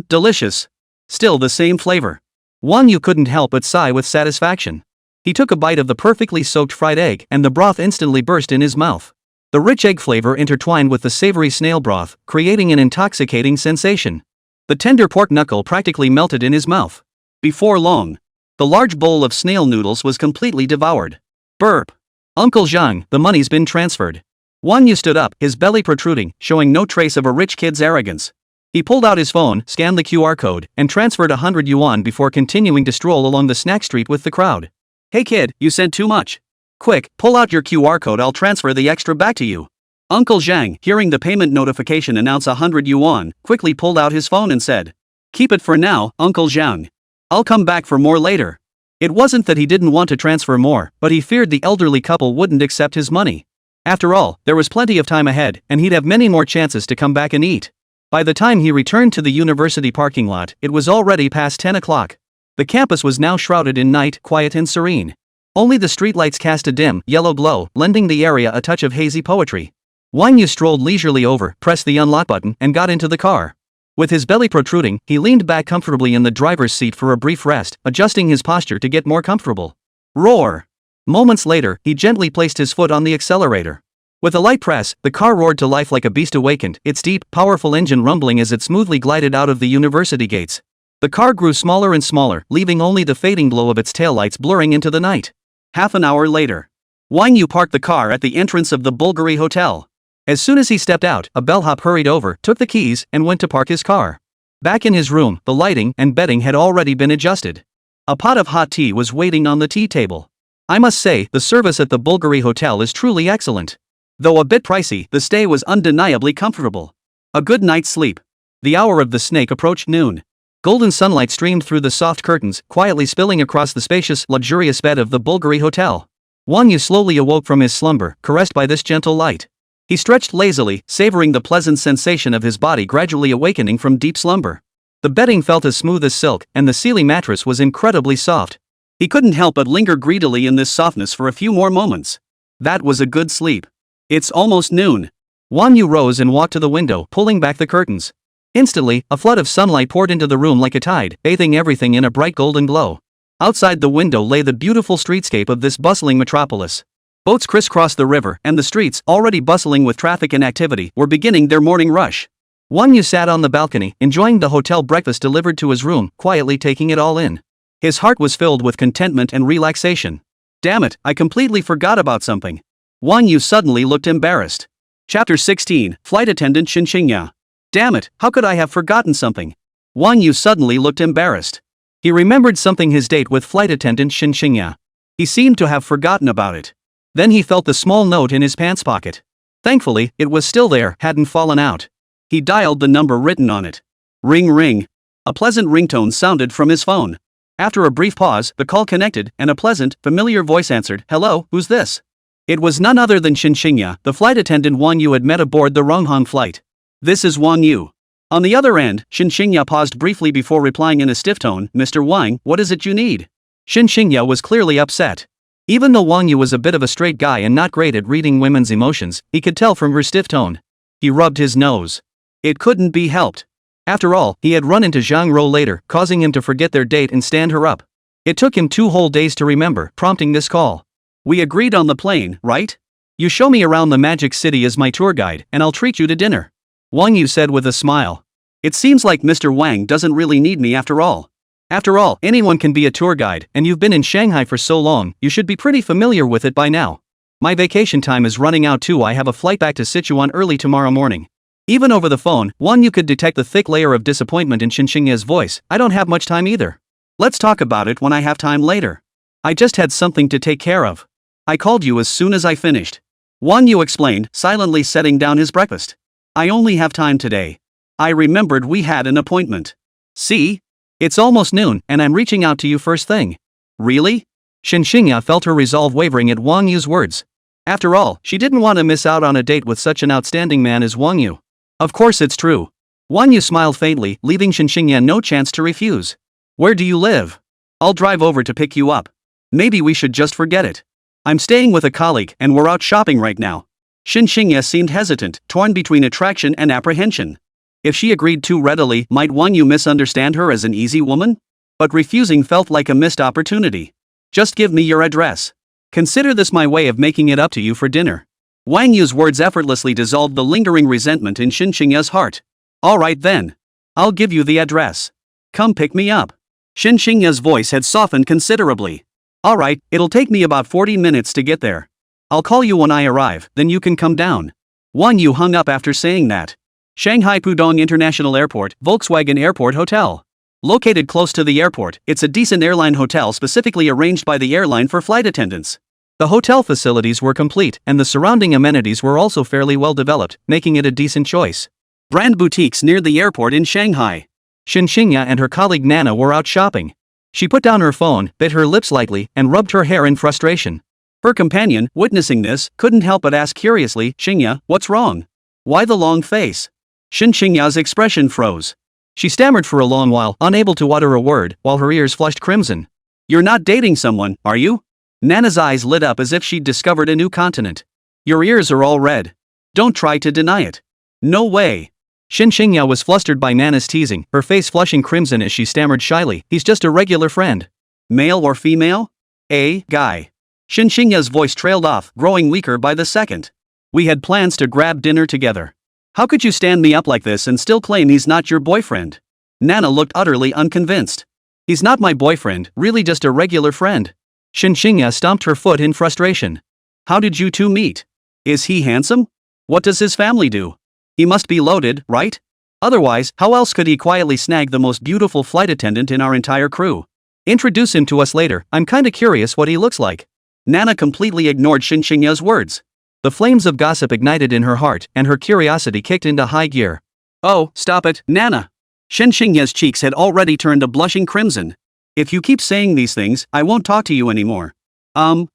Delicious. Still the same flavor. Wang Yu couldn't help but sigh with satisfaction. He took a bite of the perfectly soaked fried egg, and the broth instantly burst in his mouth. The rich egg flavor intertwined with the savory snail broth, creating an intoxicating sensation. The tender pork knuckle practically melted in his mouth. Before long, The large bowl of snail noodles was completely devoured. Burp. Uncle Zhang, the money's been transferred. Wang Yu stood up, his belly protruding, showing no trace of a rich kid's arrogance. He pulled out his phone, scanned the QR code, and transferred 100 yuan before continuing to stroll along the snack street with the crowd. Hey kid, you sent too much. Quick, pull out your QR code, I'll transfer the extra back to you. Uncle Zhang, hearing the payment notification announce 100 yuan, quickly pulled out his phone and said, Keep it for now, Uncle Zhang. I'll come back for more later. It wasn't that he didn't want to transfer more, but he feared the elderly couple wouldn't accept his money. After all, there was plenty of time ahead, and he'd have many more chances to come back and eat. By the time he returned to the university parking lot, it was already past 10 o'clock. The campus was now shrouded in night, quiet and serene. Only the streetlights cast a dim, yellow glow, lending the area a touch of hazy poetry. Wang Yu strolled leisurely over, pressed the unlock button, and got into the car. With his belly protruding, he leaned back comfortably in the driver's seat for a brief rest, adjusting his posture to get more comfortable. Roar! Moments later, he gently placed his foot on the accelerator. With a light press, the car roared to life like a beast awakened, its deep, powerful engine rumbling as it smoothly glided out of the university gates. The car grew smaller and smaller, leaving only the fading glow of its taillights blurring into the night. Half an hour later, Wang Yu parked the car at the entrance of the Bulgari Hotel. As soon as he stepped out, a bellhop hurried over, took the keys, and went to park his car. Back in his room, the lighting and bedding had already been adjusted. A pot of hot tea was waiting on the tea table. I must say, the service at the Bulgari Hotel is truly excellent. Though a bit pricey, the stay was undeniably comfortable. A good night's sleep. The hour of the snake approached noon. Golden sunlight streamed through the soft curtains, quietly spilling across the spacious, luxurious bed of the Bulgari Hotel. Wang Yu slowly awoke from his slumber, caressed by this gentle light. He stretched lazily, savoring the pleasant sensation of his body gradually awakening from deep slumber. The bedding felt as smooth as silk, and the ceiling mattress was incredibly soft. He couldn't help but linger greedily in this softness for a few more moments. That was a good sleep. It's almost noon. Wang Yu rose and walked to the window, pulling back the curtains. Instantly, a flood of sunlight poured into the room like a tide, bathing everything in a bright golden glow. Outside the window lay the beautiful streetscape of this bustling metropolis. Boats crisscrossed the river, and the streets, already bustling with traffic and activity, were beginning their morning rush. Wang Yu sat on the balcony, enjoying the hotel breakfast delivered to his room, quietly taking it all in. His heart was filled with contentment and relaxation. Damn it, I completely forgot about something. Wang Yu suddenly looked embarrassed. Chapter 16, Flight Attendant Xinxingya. Damn it, how could I have forgotten something? Wang Yu suddenly looked embarrassed. He remembered something, his date with flight attendant Xinxingya. He seemed to have forgotten about it. Then he felt the small note in his pants pocket. Thankfully, it was still there, hadn't fallen out. He dialed the number written on it. Ring ring. A pleasant ringtone sounded from his phone. After a brief pause, the call connected, and a pleasant, familiar voice answered. Hello, who's this? It was none other than Xinxingya, the flight attendant Wang Yu had met aboard the Ronghong flight. This is Wang Yu. On the other end, Xinxingya paused briefly before replying in a stiff tone. Mr. Wang, what is it you need? Xinxingya was clearly upset. Even though Wang Yu was a bit of a straight guy and not great at reading women's emotions, he could tell from her stiff tone. He rubbed his nose. It couldn't be helped. After all, he had run into Zhang Ro later, causing him to forget their date and stand her up. It took him 2 whole days to remember, prompting this call. We agreed on the plane, right? You show me around the Magic City as my tour guide, and I'll treat you to dinner. Wang Yu said with a smile. It seems like Mr. Wang doesn't really need me after all. After all, anyone can be a tour guide, and you've been in Shanghai for so long, you should be pretty familiar with it by now. My vacation time is running out too. I have a flight back to Sichuan early tomorrow morning. Even over the phone, Wang Yu could detect the thick layer of disappointment in Xinxingya's voice. I don't have much time either. Let's talk about it when I have time later. I just had something to take care of. I called you as soon as I finished. Wang Yu explained, silently setting down his breakfast. I only have time today. I remembered we had an appointment. See? It's almost noon, and I'm reaching out to you first thing. Really? Xinxingya felt her resolve wavering at Wang Yu's words. After all, she didn't want to miss out on a date with such an outstanding man as Wang Yu. Of course it's true. Wang Yu smiled faintly, leaving Xinxingya no chance to refuse. Where do you live? I'll drive over to pick you up. Maybe we should just forget it. I'm staying with a colleague, and we're out shopping right now. Xinxingya seemed hesitant, torn between attraction and apprehension. If she agreed too readily, might Wang Yu misunderstand her as an easy woman? But refusing felt like a missed opportunity. Just give me your address. Consider this my way of making it up to you for dinner. Wang Yu's words effortlessly dissolved the lingering resentment in Xinxingya's heart. All right then. I'll give you the address. Come pick me up. Xinxingya's voice had softened considerably. Alright, it'll take me about 40 minutes to get there. I'll call you when I arrive, then you can come down. Wang You hung up after saying that. Shanghai Pudong International Airport, Volkswagen Airport Hotel. Located close to the airport, it's a decent airline hotel specifically arranged by the airline for flight attendants. The hotel facilities were complete, and the surrounding amenities were also fairly well developed, making it a decent choice. Brand boutiques near the airport in Shanghai. Xinxingya and her colleague Nana were out shopping. She put down her phone, bit her lips lightly, and rubbed her hair in frustration. Her companion, witnessing this, couldn't help but ask curiously, "Xingya, what's wrong? Why the long face?" Xinxingya's expression froze. She stammered for a long while, unable to utter a word, while her ears flushed crimson. "You're not dating someone, are you?" Nana's eyes lit up as if she'd discovered a new continent. "Your ears are all red. Don't try to deny it." "No way." Xinxingya was flustered by Nana's teasing, her face flushing crimson as she stammered shyly, "He's just a regular friend." "Male or female?" "A guy." Xinxingya's voice trailed off, growing weaker by the second. "We had plans to grab dinner together. How could you stand me up like this and still claim he's not your boyfriend?" Nana looked utterly unconvinced. "He's not my boyfriend, really just a regular friend." Xinxingya stomped her foot in frustration. "How did you two meet? Is he handsome? What does his family do? He must be loaded, right? Otherwise, how else could he quietly snag the most beautiful flight attendant in our entire crew? Introduce him to us later, I'm kinda curious what he looks like." Nana completely ignored Xinxingya's words. The flames of gossip ignited in her heart, and her curiosity kicked into high gear. "Oh, stop it, Nana." Xinxingya's cheeks had already turned a blushing crimson. "If you keep saying these things, I won't talk to you anymore. I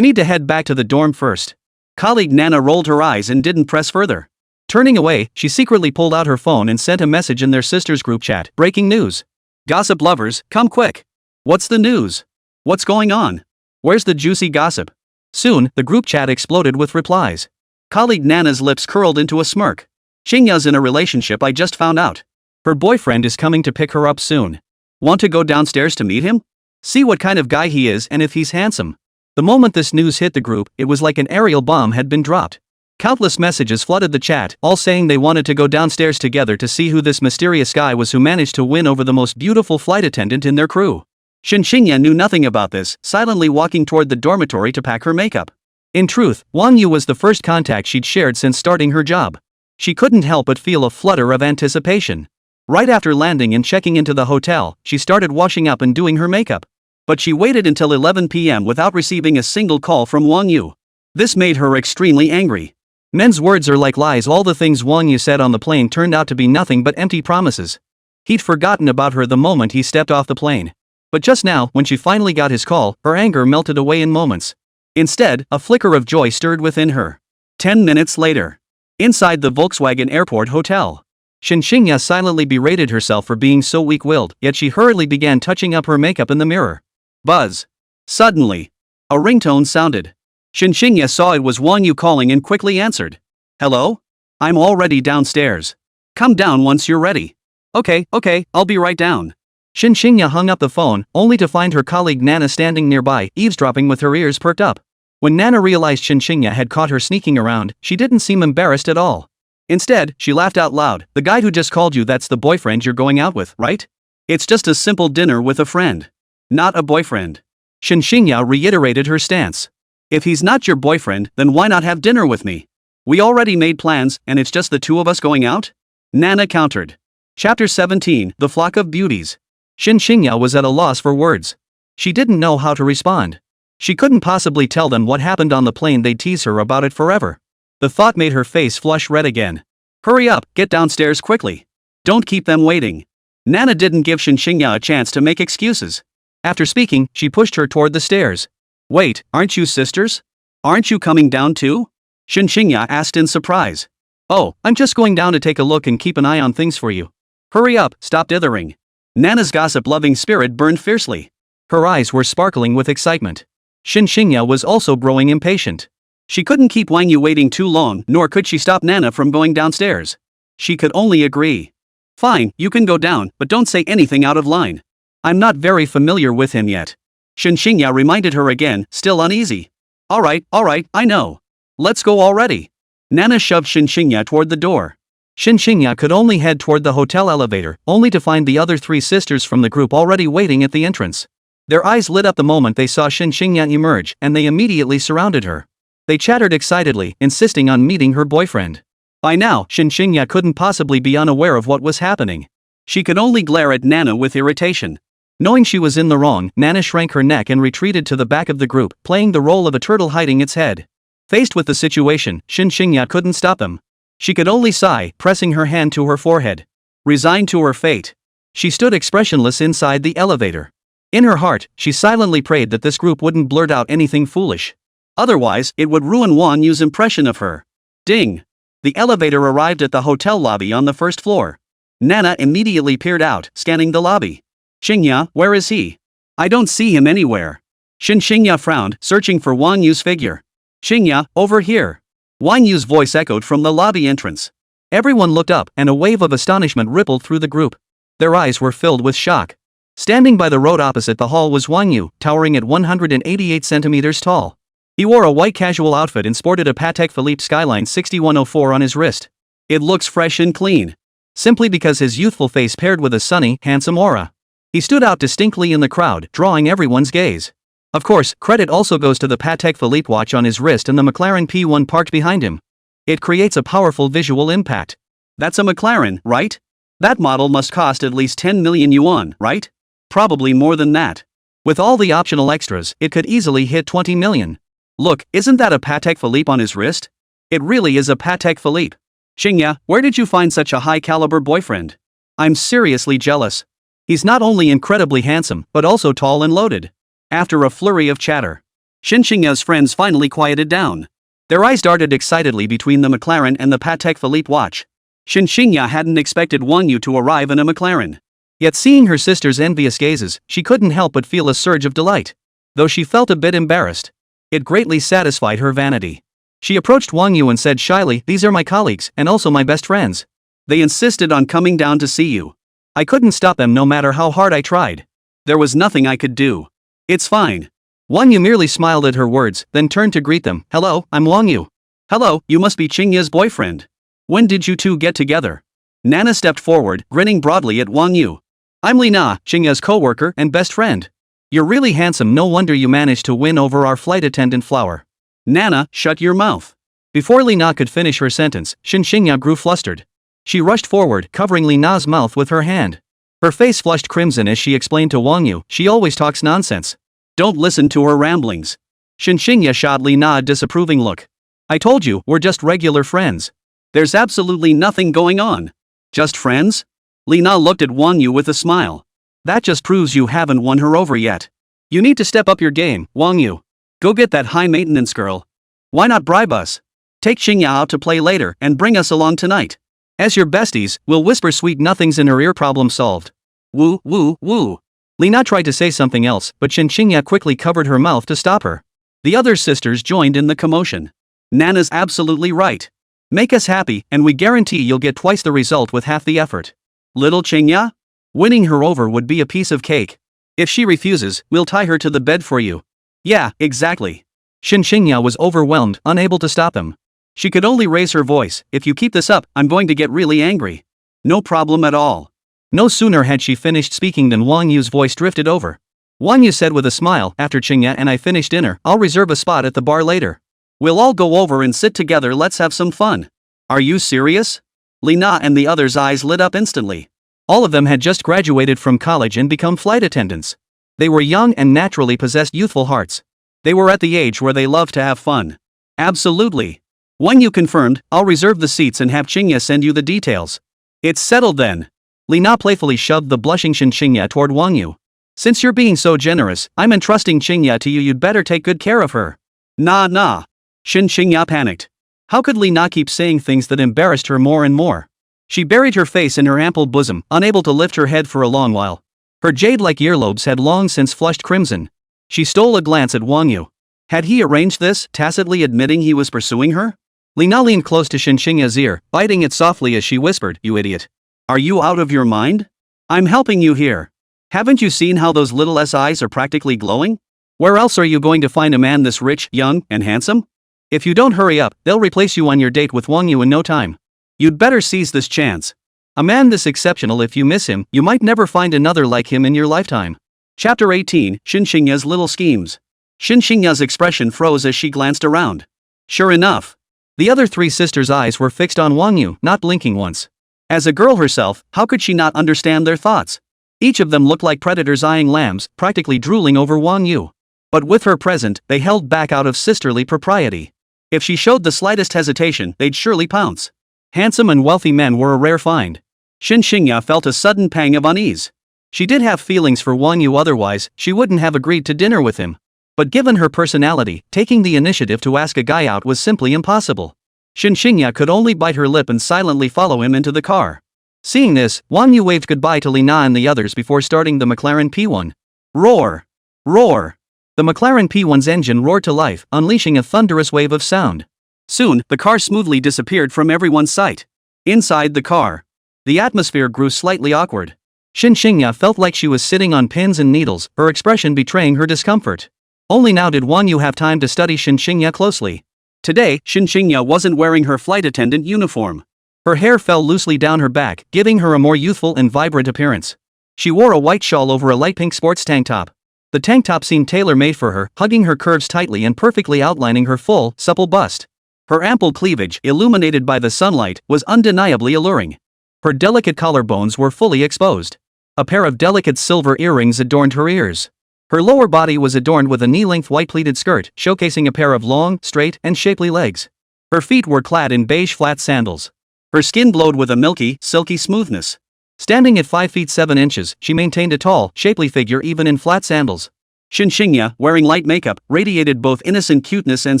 need to head back to the dorm first." Colleague Nana rolled her eyes and didn't press further. Turning away, she secretly pulled out her phone and sent a message in their sister's group chat. "Breaking news. Gossip lovers, come quick. What's the news? What's going on? Where's the juicy gossip?" Soon, the group chat exploded with replies. Colleague Nana's lips curled into a smirk. "Xingya's in a relationship, I just found out. Her boyfriend is coming to pick her up soon. Want to go downstairs to meet him? See what kind of guy he is and if he's handsome." The moment this news hit the group, it was like an aerial bomb had been dropped. Countless messages flooded the chat, all saying they wanted to go downstairs together to see who this mysterious guy was who managed to win over the most beautiful flight attendant in their crew. Xinxingya knew nothing about this, silently walking toward the dormitory to pack her makeup. In truth, Wang You was the first contact she'd shared since starting her job. She couldn't help but feel a flutter of anticipation. Right after landing and checking into the hotel, she started washing up and doing her makeup. But she waited until 11 p.m. without receiving a single call from Wang You. This made her extremely angry. Men's words are like lies. All the things Wang Yu said on the plane turned out to be nothing but empty promises. He'd forgotten about her the moment he stepped off the plane. But just now, when she finally got his call, her anger melted away in moments. Instead, a flicker of joy stirred within her. 10 minutes later. Inside the Volkswagen Airport Hotel. Xinxingya silently berated herself for being so weak-willed, yet she hurriedly began touching up her makeup in the mirror. Buzz. Suddenly. A ringtone sounded. Xinxingya saw it was Wang Yu calling and quickly answered. "Hello? I'm already downstairs. Come down once you're ready." Okay, I'll be right down." Xinxingya hung up the phone, only to find her colleague Nana standing nearby, eavesdropping with her ears perked up. When Nana realized Xinxingya had caught her sneaking around, she didn't seem embarrassed at all. Instead, she laughed out loud. "The guy who just called you, that's the boyfriend you're going out with, right? It's just a simple dinner with a friend. Not a boyfriend." Xinxingya reiterated her stance. "If he's not your boyfriend, then why not have dinner with me? We already made plans, and it's just the two of us going out?" Nana countered. Chapter 17, The Flock of Beauties. Xinxingya was at a loss for words. She didn't know how to respond. She couldn't possibly tell them what happened on the plane. They'd tease her about it forever. The thought made her face flush red again. "Hurry up, get downstairs quickly. Don't keep them waiting." Nana didn't give Xinxingya a chance to make excuses. After speaking, she pushed her toward the stairs. "Wait, aren't you sisters? Aren't you coming down too?" Xinxingya asked in surprise. "Oh, I'm just going down to take a look and keep an eye on things for you. Hurry up, stop dithering." Nana's gossip-loving spirit burned fiercely. Her eyes were sparkling with excitement. Xinxingya was also growing impatient. She couldn't keep Wang Yu waiting too long, nor could she stop Nana from going downstairs. She could only agree. "Fine, you can go down, but don't say anything out of line. I'm not very familiar with him yet." Xinxingya reminded her again, still uneasy. All right, I know. Let's go already." Nana shoved Xinxingya toward the door. Xinxingya could only head toward the hotel elevator, only to find the other three sisters from the group already waiting at the entrance. Their eyes lit up the moment they saw Xinxingya emerge, and they immediately surrounded her. They chattered excitedly, insisting on meeting her boyfriend. By now, Xinxingya couldn't possibly be unaware of what was happening. She could only glare at Nana with irritation. Knowing she was in the wrong, Nana shrank her neck and retreated to the back of the group, playing the role of a turtle hiding its head. Faced with the situation, Xinxingya couldn't stop them. She could only sigh, pressing her hand to her forehead. Resigned to her fate, she stood expressionless inside the elevator. In her heart, she silently prayed that this group wouldn't blurt out anything foolish. Otherwise, it would ruin Wang Yu's impression of her. Ding! The elevator arrived at the hotel lobby on the first floor. Nana immediately peered out, scanning the lobby. Xingya, where is he? I don't see him anywhere. Xinxingya frowned, searching for Wang Yu's figure. Xingya, over here. Wang Yu's voice echoed from the lobby entrance. Everyone looked up, and a wave of astonishment rippled through the group. Their eyes were filled with shock. Standing by the road opposite the hall was Wang Yu, towering at 188 centimeters tall. He wore a white casual outfit and sported a Patek Philippe Skyline 6104 on his wrist. It looks fresh and clean. Simply because his youthful face paired with a sunny, handsome aura. He stood out distinctly in the crowd, drawing everyone's gaze. Of course, credit also goes to the Patek Philippe watch on his wrist and the McLaren P1 parked behind him. It creates a powerful visual impact. That's a McLaren, right? That model must cost at least 10 million yuan, right? Probably more than that. With all the optional extras, it could easily hit 20 million. Look, isn't that a Patek Philippe on his wrist? It really is a Patek Philippe. Xingya, where did you find such a high-caliber boyfriend? I'm seriously jealous. He's not only incredibly handsome, but also tall and loaded. After a flurry of chatter, Xinxingya's friends finally quieted down. Their eyes darted excitedly between the McLaren and the Patek Philippe watch. Xinxingya hadn't expected Wang Yu to arrive in a McLaren. Yet seeing her sister's envious gazes, she couldn't help but feel a surge of delight. Though she felt a bit embarrassed. It greatly satisfied her vanity. She approached Wang Yu and said shyly, "These are my colleagues, and also my best friends. They insisted on coming down to see you. I couldn't stop them no matter how hard I tried. There was nothing I could do. It's fine." Wang Yu merely smiled at her words, then turned to greet them. "Hello, I'm Wang Yu." "Hello, you must be Xingya's boyfriend. When did you two get together?" Nana stepped forward, grinning broadly at Wang Yu. "I'm Li Na, Xingya's co-worker and best friend. You're really handsome, no wonder you managed to win over our flight attendant Flower." "Nana, shut your mouth." Before Li Na could finish her sentence, Xinxingya grew flustered. She rushed forward, covering Li Na's mouth with her hand. Her face flushed crimson as she explained to Wang Yu, "She always talks nonsense. Don't listen to her ramblings." Xinxingya shot Li Na a disapproving look. "I told you, we're just regular friends. There's absolutely nothing going on. Just friends?" Li Na looked at Wang Yu with a smile. "That just proves you haven't won her over yet. You need to step up your game, Wang Yu. Go get that high-maintenance girl. Why not bribe us? Take Xingya out to play later and bring us along tonight. As your besties, we'll whisper sweet nothings in her ear, problem solved." "Woo, woo, woo." Li Na tried to say something else, but Xinxingya quickly covered her mouth to stop her. The other sisters joined in the commotion. "Nana's absolutely right. Make us happy, and we guarantee you'll get twice the result with half the effort. Little Xingya? Winning her over would be a piece of cake. If she refuses, we'll tie her to the bed for you." "Yeah, exactly." Xinxingya was overwhelmed, unable to stop them. She could only raise her voice, "If you keep this up, I'm going to get really angry." "No problem at all." No sooner had she finished speaking than Wang Yu's voice drifted over. Wang Yu said with a smile, "After Xingya and I finish dinner, I'll reserve a spot at the bar later. We'll all go over and sit together, let's have some fun." "Are you serious?" Li Na and the others' eyes lit up instantly. All of them had just graduated from college and become flight attendants. They were young and naturally possessed youthful hearts. They were at the age where they loved to have fun. "Absolutely." Wang Yu confirmed, "I'll reserve the seats and have Xingya send you the details." "It's settled then." Li Na playfully shoved the blushing Xinxingya toward Wang Yu. "Since you're being so generous, I'm entrusting Xingya to you, you'd better take good care of her." Nah. Xinxingya panicked. How could Li Na keep saying things that embarrassed her more and more? She buried her face in her ample bosom, unable to lift her head for a long while. Her jade-like earlobes had long since flushed crimson. She stole a glance at Wang Yu. Had he arranged this, tacitly admitting he was pursuing her? Li Na leaned close to Xinxingya's ear, biting it softly as she whispered, "You idiot. Are you out of your mind? I'm helping you here. Haven't you seen how those little eyes are practically glowing? Where else are you going to find a man this rich, young, and handsome? If you don't hurry up, they'll replace you on your date with Wang Yu in no time." You'd better seize this chance. A man this exceptional, if you miss him, you might never find another like him in your lifetime. Chapter 18, Xinxingya's Little Schemes. Xinxingya's expression froze as she glanced around. Sure enough, the other three sisters' eyes were fixed on Wang You, not blinking once. As a girl herself, how could she not understand their thoughts? Each of them looked like predators eyeing lambs, practically drooling over Wang You. But with her present, they held back out of sisterly propriety. If she showed the slightest hesitation, they'd surely pounce. Handsome and wealthy men were a rare find. Xinxingya felt a sudden pang of unease. She did have feelings for Wang Yu, otherwise she wouldn't have agreed to dinner with him. But given her personality, taking the initiative to ask a guy out was simply impossible. Xinxingya could only bite her lip and silently follow him into the car. Seeing this, Wang Yu waved goodbye to Lina and the others before starting the McLaren P1. Roar! Roar! The McLaren P1's engine roared to life, unleashing a thunderous wave of sound. Soon, the car smoothly disappeared from everyone's sight. Inside the car, the atmosphere grew slightly awkward. Xinxingya felt like she was sitting on pins and needles, her expression betraying her discomfort. Only now did Wang Yu have time to study Xinxingya closely. Today, Xinxingya wasn't wearing her flight attendant uniform. Her hair fell loosely down her back, giving her a more youthful and vibrant appearance. She wore a white shawl over a light pink sports tank top. The tank top seemed tailor-made for her, hugging her curves tightly and perfectly outlining her full, supple bust. Her ample cleavage, illuminated by the sunlight, was undeniably alluring. Her delicate collarbones were fully exposed. A pair of delicate silver earrings adorned her ears. Her lower body was adorned with a knee-length white pleated skirt, showcasing a pair of long, straight, and shapely legs. Her feet were clad in beige flat sandals. Her skin glowed with a milky, silky smoothness. Standing at 5 feet 7 inches, she maintained a tall, shapely figure even in flat sandals. Xinxingya, wearing light makeup, radiated both innocent cuteness and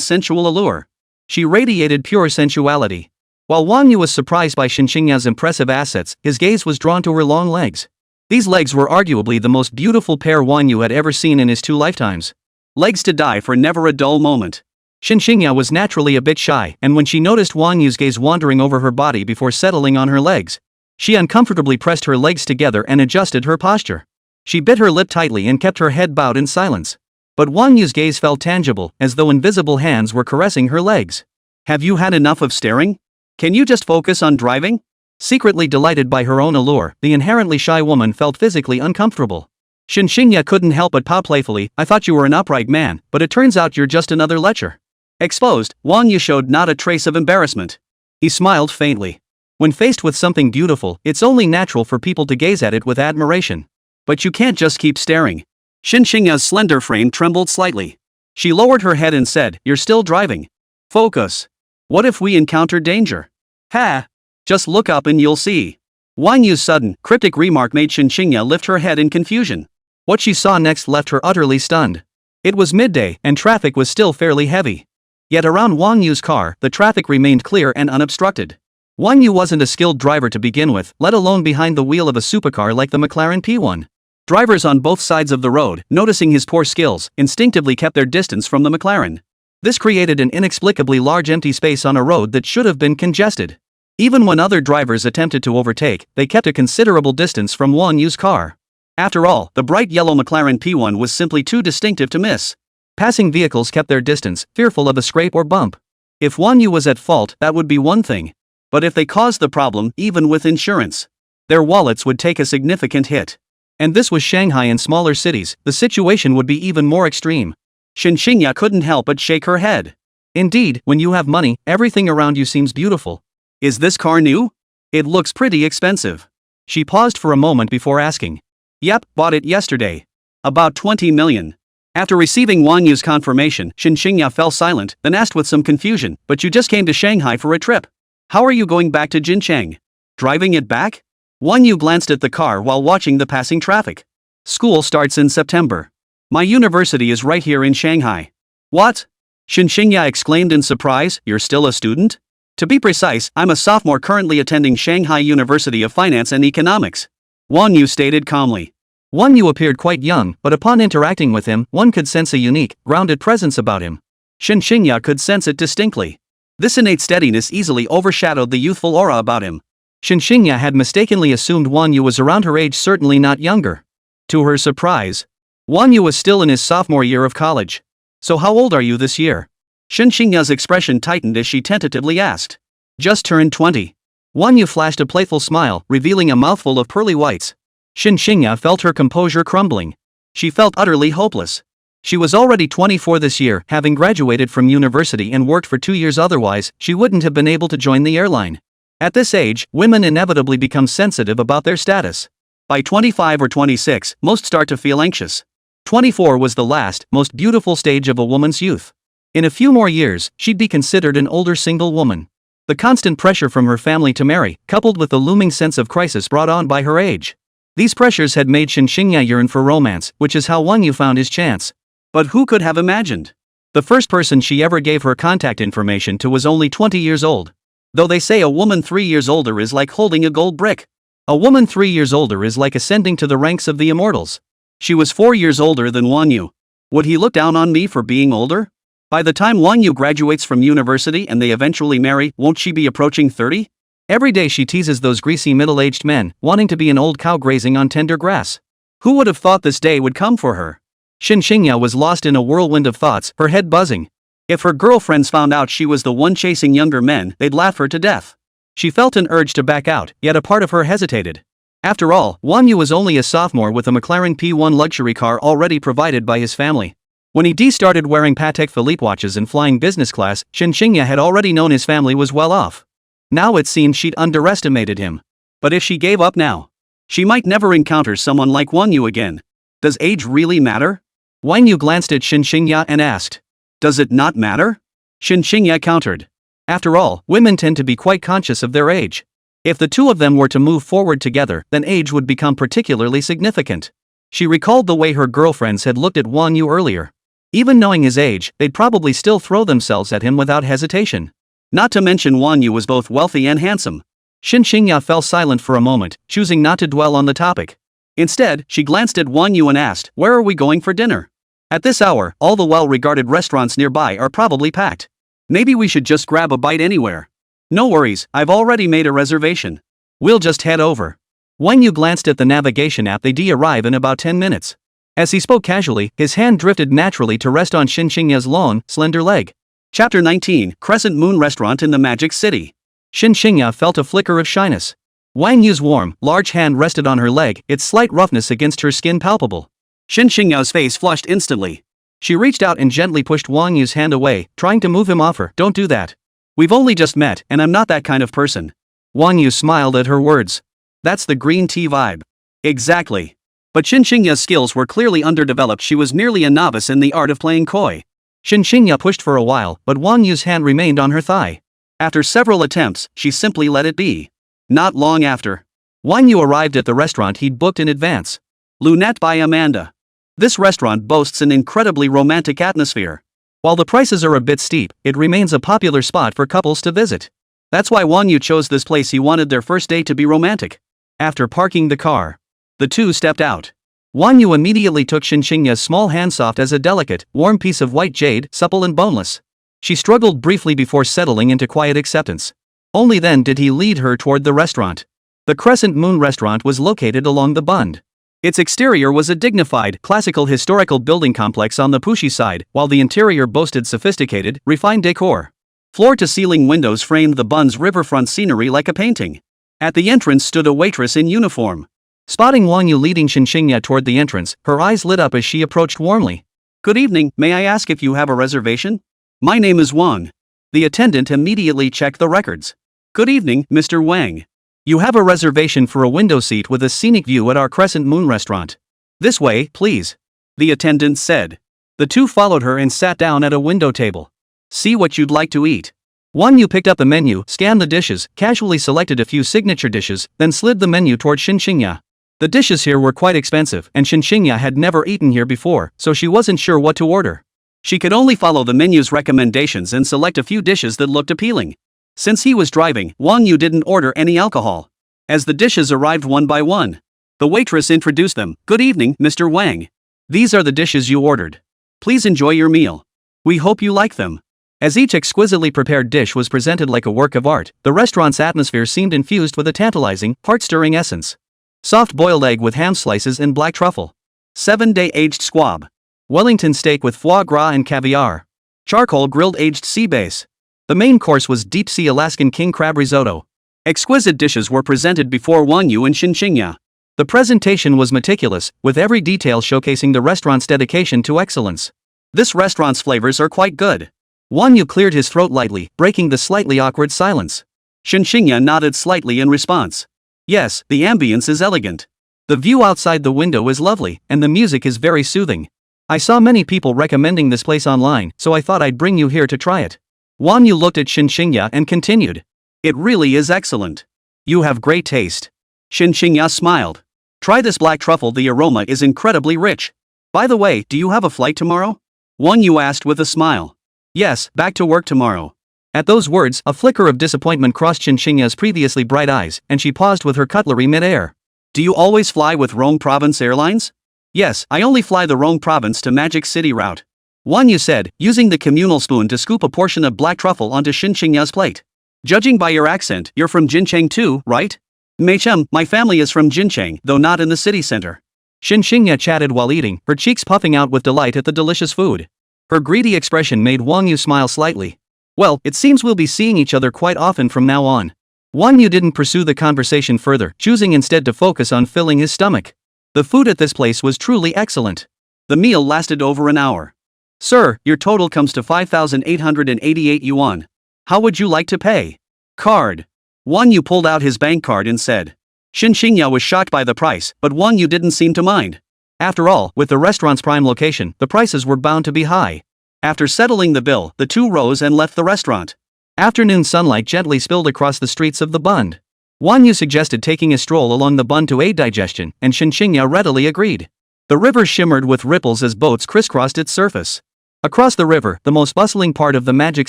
sensual allure. She radiated pure sensuality. While Wang Yu was surprised by Xinxingya's impressive assets, his gaze was drawn to her long legs. These legs were arguably the most beautiful pair Wang Yu had ever seen in his 2 lifetimes. Legs to die for, never a dull moment. Xinxingya was naturally a bit shy, and when she noticed Wang Yu's gaze wandering over her body before settling on her legs, she uncomfortably pressed her legs together and adjusted her posture. She bit her lip tightly and kept her head bowed in silence. But Wang Yu's gaze felt tangible, as though invisible hands were caressing her legs. Have you had enough of staring? Can you just focus on driving? Secretly delighted by her own allure, the inherently shy woman felt physically uncomfortable. Xinxingya couldn't help but pout playfully, I thought you were an upright man, but it turns out you're just another lecher. Exposed, Wang Yu showed not a trace of embarrassment. He smiled faintly. When faced with something beautiful, it's only natural for people to gaze at it with admiration. But you can't just keep staring. Xinxingya's slender frame trembled slightly. She lowered her head and said, You're still driving. Focus. What if we encounter danger? Ha! Just look up and you'll see. Wang Yu's sudden, cryptic remark made Xinxingya lift her head in confusion. What she saw next left her utterly stunned. It was midday, and traffic was still fairly heavy. Yet around Wang Yu's car, the traffic remained clear and unobstructed. Wang Yu wasn't a skilled driver to begin with, let alone behind the wheel of a supercar like the McLaren P1. Drivers on both sides of the road, noticing his poor skills, instinctively kept their distance from the McLaren. This created an inexplicably large empty space on a road that should have been congested. Even when other drivers attempted to overtake, they kept a considerable distance from Wang Yu's car. After all, the bright yellow McLaren P1 was simply too distinctive to miss. Passing vehicles kept their distance, fearful of a scrape or bump. If Wang Yu was at fault, that would be one thing. But if they caused the problem, even with insurance, their wallets would take a significant hit. And this was Shanghai and smaller cities, the situation would be even more extreme. Xinxingya couldn't help but shake her head. Indeed, when you have money, everything around you seems beautiful. Is this car new? It looks pretty expensive. She paused for a moment before asking. Yep, bought it yesterday. About 20 million. After receiving Wang Yu's confirmation, Xinxingya fell silent, then asked with some confusion, But you just came to Shanghai for a trip. How are you going back to Jincheng? Driving it back? Wang Yu glanced at the car while watching the passing traffic. School starts in September. My university is right here in Shanghai. What? Xinxingya exclaimed in surprise, You're still a student? To be precise, I'm a sophomore currently attending Shanghai University of Finance and Economics. Wang Yu stated calmly. Wang Yu appeared quite young, but upon interacting with him, one could sense a unique, grounded presence about him. Xinxingya could sense it distinctly. This innate steadiness easily overshadowed the youthful aura about him. Xinxingya had mistakenly assumed Wang Yu was around her age, certainly not younger. To her surprise, Wang Yu was still in his sophomore year of college. So how old are you this year? Xinxingya's expression tightened as she tentatively asked. Just turned 20. Wang Yu flashed a playful smile, revealing a mouthful of pearly whites. Xinxingya felt her composure crumbling. She felt utterly hopeless. She was already 24 this year, having graduated from university and worked for 2 years. Otherwise, she wouldn't have been able to join the airline. At this age, women inevitably become sensitive about their status. By 25 or 26, most start to feel anxious. 24 was the last, most beautiful stage of a woman's youth. In a few more years, she'd be considered an older single woman. The constant pressure from her family to marry, coupled with the looming sense of crisis brought on by her age. These pressures had made Xinxingya yearn for romance, which is how Wang Yu found his chance. But who could have imagined? The first person she ever gave her contact information to was only 20 years old. Though they say a woman 3 years older is like holding a gold brick. A woman 3 years older is like ascending to the ranks of the immortals. She was 4 years older than Wang Yu. Would he look down on me for being older? By the time Wang Yu graduates from university and they eventually marry, won't she be approaching 30? Every day she teases those greasy middle-aged men, wanting to be an old cow grazing on tender grass. Who would have thought this day would come for her? Xinxingya was lost in a whirlwind of thoughts, her head buzzing. If her girlfriends found out she was the one chasing younger men, they'd laugh her to death. She felt an urge to back out, yet a part of her hesitated. After all, Wang Yu was only a sophomore with a McLaren P1 luxury car already provided by his family. When he started wearing Patek Philippe watches and flying business class, Xinxingya had already known his family was well off. Now it seemed she'd underestimated him. But if she gave up now, she might never encounter someone like Wang Yu again. Does age really matter? Wang Yu glanced at Xinxingya and asked. Does it not matter? Xinxingya countered. After all, women tend to be quite conscious of their age. If the two of them were to move forward together, then age would become particularly significant. She recalled the way her girlfriends had looked at Wang Yu earlier. Even knowing his age, they'd probably still throw themselves at him without hesitation. Not to mention Wang Yu was both wealthy and handsome. Xinxingya fell silent for a moment, choosing not to dwell on the topic. Instead, she glanced at Wang Yu and asked, "Where are we going for dinner?" At this hour, all the well-regarded restaurants nearby are probably packed. Maybe we should just grab a bite anywhere. No worries, I've already made a reservation. We'll just head over. Wang Yu glanced at the navigation app. They'd arrive in about 10 minutes. As he spoke casually, his hand drifted naturally to rest on Xinxingya's long, slender leg. Chapter 19, Crescent Moon Restaurant in the Magic City. Xinxingya felt a flicker of shyness. Wang Yu's warm, large hand rested on her leg, its slight roughness against her skin palpable. Xinxingya's face flushed instantly. She reached out and gently pushed Wang Yu's hand away, trying to move him off her. Don't do that. We've only just met, and I'm not that kind of person. Wang Yu smiled at her words. That's the green tea vibe. Exactly. But Xinxingya's skills were clearly underdeveloped. She was merely a novice in the art of playing coy. Xinxingya pushed for a while, but Wang Yu's hand remained on her thigh. After several attempts, she simply let it be. Not long after, Wang Yu arrived at the restaurant he'd booked in advance. Lunette by Amanda. This restaurant boasts an incredibly romantic atmosphere. While the prices are a bit steep, it remains a popular spot for couples to visit. That's why Wang Yu chose this place. He wanted their first date to be romantic. After parking the car, the two stepped out. Wang Yu immediately took Xinxingya's small hand, soft as a delicate, warm piece of white jade, supple and boneless. She struggled briefly before settling into quiet acceptance. Only then did he lead her toward the restaurant. The Crescent Moon restaurant was located along the Bund. Its exterior was a dignified, classical historical building complex on the pushy side, while the interior boasted sophisticated, refined decor. Floor-to-ceiling windows framed the Bund's riverfront scenery like a painting. At the entrance stood a waitress in uniform. Spotting Wang Yu leading Xinxingya toward the entrance, her eyes lit up as she approached warmly. "Good evening, may I ask if you have a reservation? My name is Wang." The attendant immediately checked the records. "Good evening, Mr. Wang. You have a reservation for a window seat with a scenic view at our Crescent Moon restaurant. This way, please," the attendant said. The two followed her and sat down at a window table. "See what you'd like to eat." Wang Yu picked up the menu, scanned the dishes, casually selected a few signature dishes, then slid the menu toward Xinxingya. The dishes here were quite expensive, and Xinxingya had never eaten here before, so she wasn't sure what to order. She could only follow the menu's recommendations and select a few dishes that looked appealing. Since he was driving, Wang Yu didn't order any alcohol. As the dishes arrived one by one, the waitress introduced them. "Good evening, Mr. Wang. These are the dishes you ordered. Please enjoy your meal. We hope you like them." As each exquisitely prepared dish was presented like a work of art, the restaurant's atmosphere seemed infused with a tantalizing, heart-stirring essence. Soft boiled egg with ham slices and black truffle. 7-day aged squab. Wellington steak with foie gras and caviar. Charcoal grilled aged sea bass. The main course was deep-sea Alaskan king crab risotto. Exquisite dishes were presented before Wang You and Xinxingya. The presentation was meticulous, with every detail showcasing the restaurant's dedication to excellence. This restaurant's flavors are quite good. Wang Yu cleared his throat lightly, breaking the slightly awkward silence. Xinxingya nodded slightly in response. Yes, the ambience is elegant. The view outside the window is lovely, and the music is very soothing. I saw many people recommending this place online, so I thought I'd bring you here to try it. Wang Yu looked at Xinxingya and continued. It really is excellent. You have great taste. Xinxingya smiled. Try this black truffle, the aroma is incredibly rich. By the way, do you have a flight tomorrow? Wang Yu asked with a smile. Yes, back to work tomorrow. At those words, a flicker of disappointment crossed Xinxingya's previously bright eyes, and she paused with her cutlery mid-air. Do you always fly with Rome Province Airlines? Yes, I only fly the Rome Province to Magic City route. Wang Yu said, using the communal spoon to scoop a portion of black truffle onto Xinxingya's plate. Judging by your accent, you're from Jincheng too, right? Meichem, my family is from Jincheng, though not in the city center. Xinxingya chatted while eating, her cheeks puffing out with delight at the delicious food. Her greedy expression made Wang Yu smile slightly. Well, it seems we'll be seeing each other quite often from now on. Wang Yu didn't pursue the conversation further, choosing instead to focus on filling his stomach. The food at this place was truly excellent. The meal lasted over an hour. Sir, your total comes to 5,888 yuan. How would you like to pay? Card. Wang Yu pulled out his bank card and said. Xinxingya was shocked by the price, but Wang Yu didn't seem to mind. After all, with the restaurant's prime location, the prices were bound to be high. After settling the bill, the two rose and left the restaurant. Afternoon sunlight gently spilled across the streets of the Bund. Wang Yu suggested taking a stroll along the Bund to aid digestion, and Xinxingya readily agreed. The river shimmered with ripples as boats crisscrossed its surface. Across the river, the most bustling part of the Magic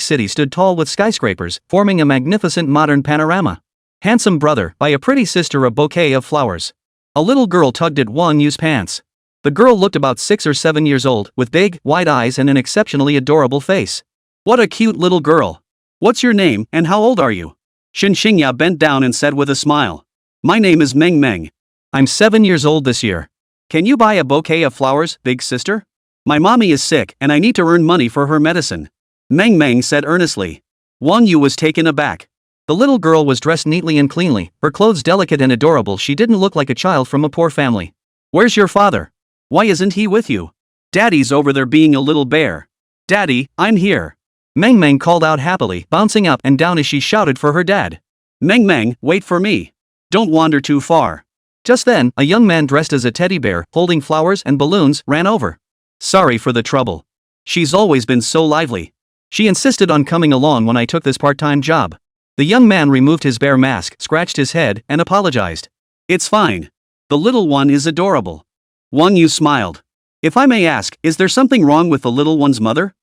City stood tall with skyscrapers, forming a magnificent modern panorama. Handsome brother, buy a pretty sister a bouquet of flowers. A little girl tugged at Wang Yu's pants. The girl looked about 6 or 7 years old, with big, wide eyes and an exceptionally adorable face. What a cute little girl. What's your name, and how old are you? Xinxingya bent down and said with a smile. My name is Meng Meng. I'm 7 years old this year. Can you buy a bouquet of flowers, big sister? My mommy is sick, and I need to earn money for her medicine. Meng Meng said earnestly. Wang Yu was taken aback. The little girl was dressed neatly and cleanly, her clothes delicate and adorable. She didn't look like a child from a poor family. Where's your father? Why isn't he with you? Daddy's over there being a little bear. Daddy, I'm here. Meng Meng called out happily, bouncing up and down as she shouted for her dad. Meng Meng, wait for me. Don't wander too far. Just then, a young man dressed as a teddy bear, holding flowers and balloons, ran over. Sorry for the trouble. She's always been so lively. She insisted on coming along when I took this part-time job. The young man removed his bear mask, scratched his head, and apologized. It's fine. The little one is adorable. Wang Yu smiled. If I may ask, is there something wrong with the little one's mother?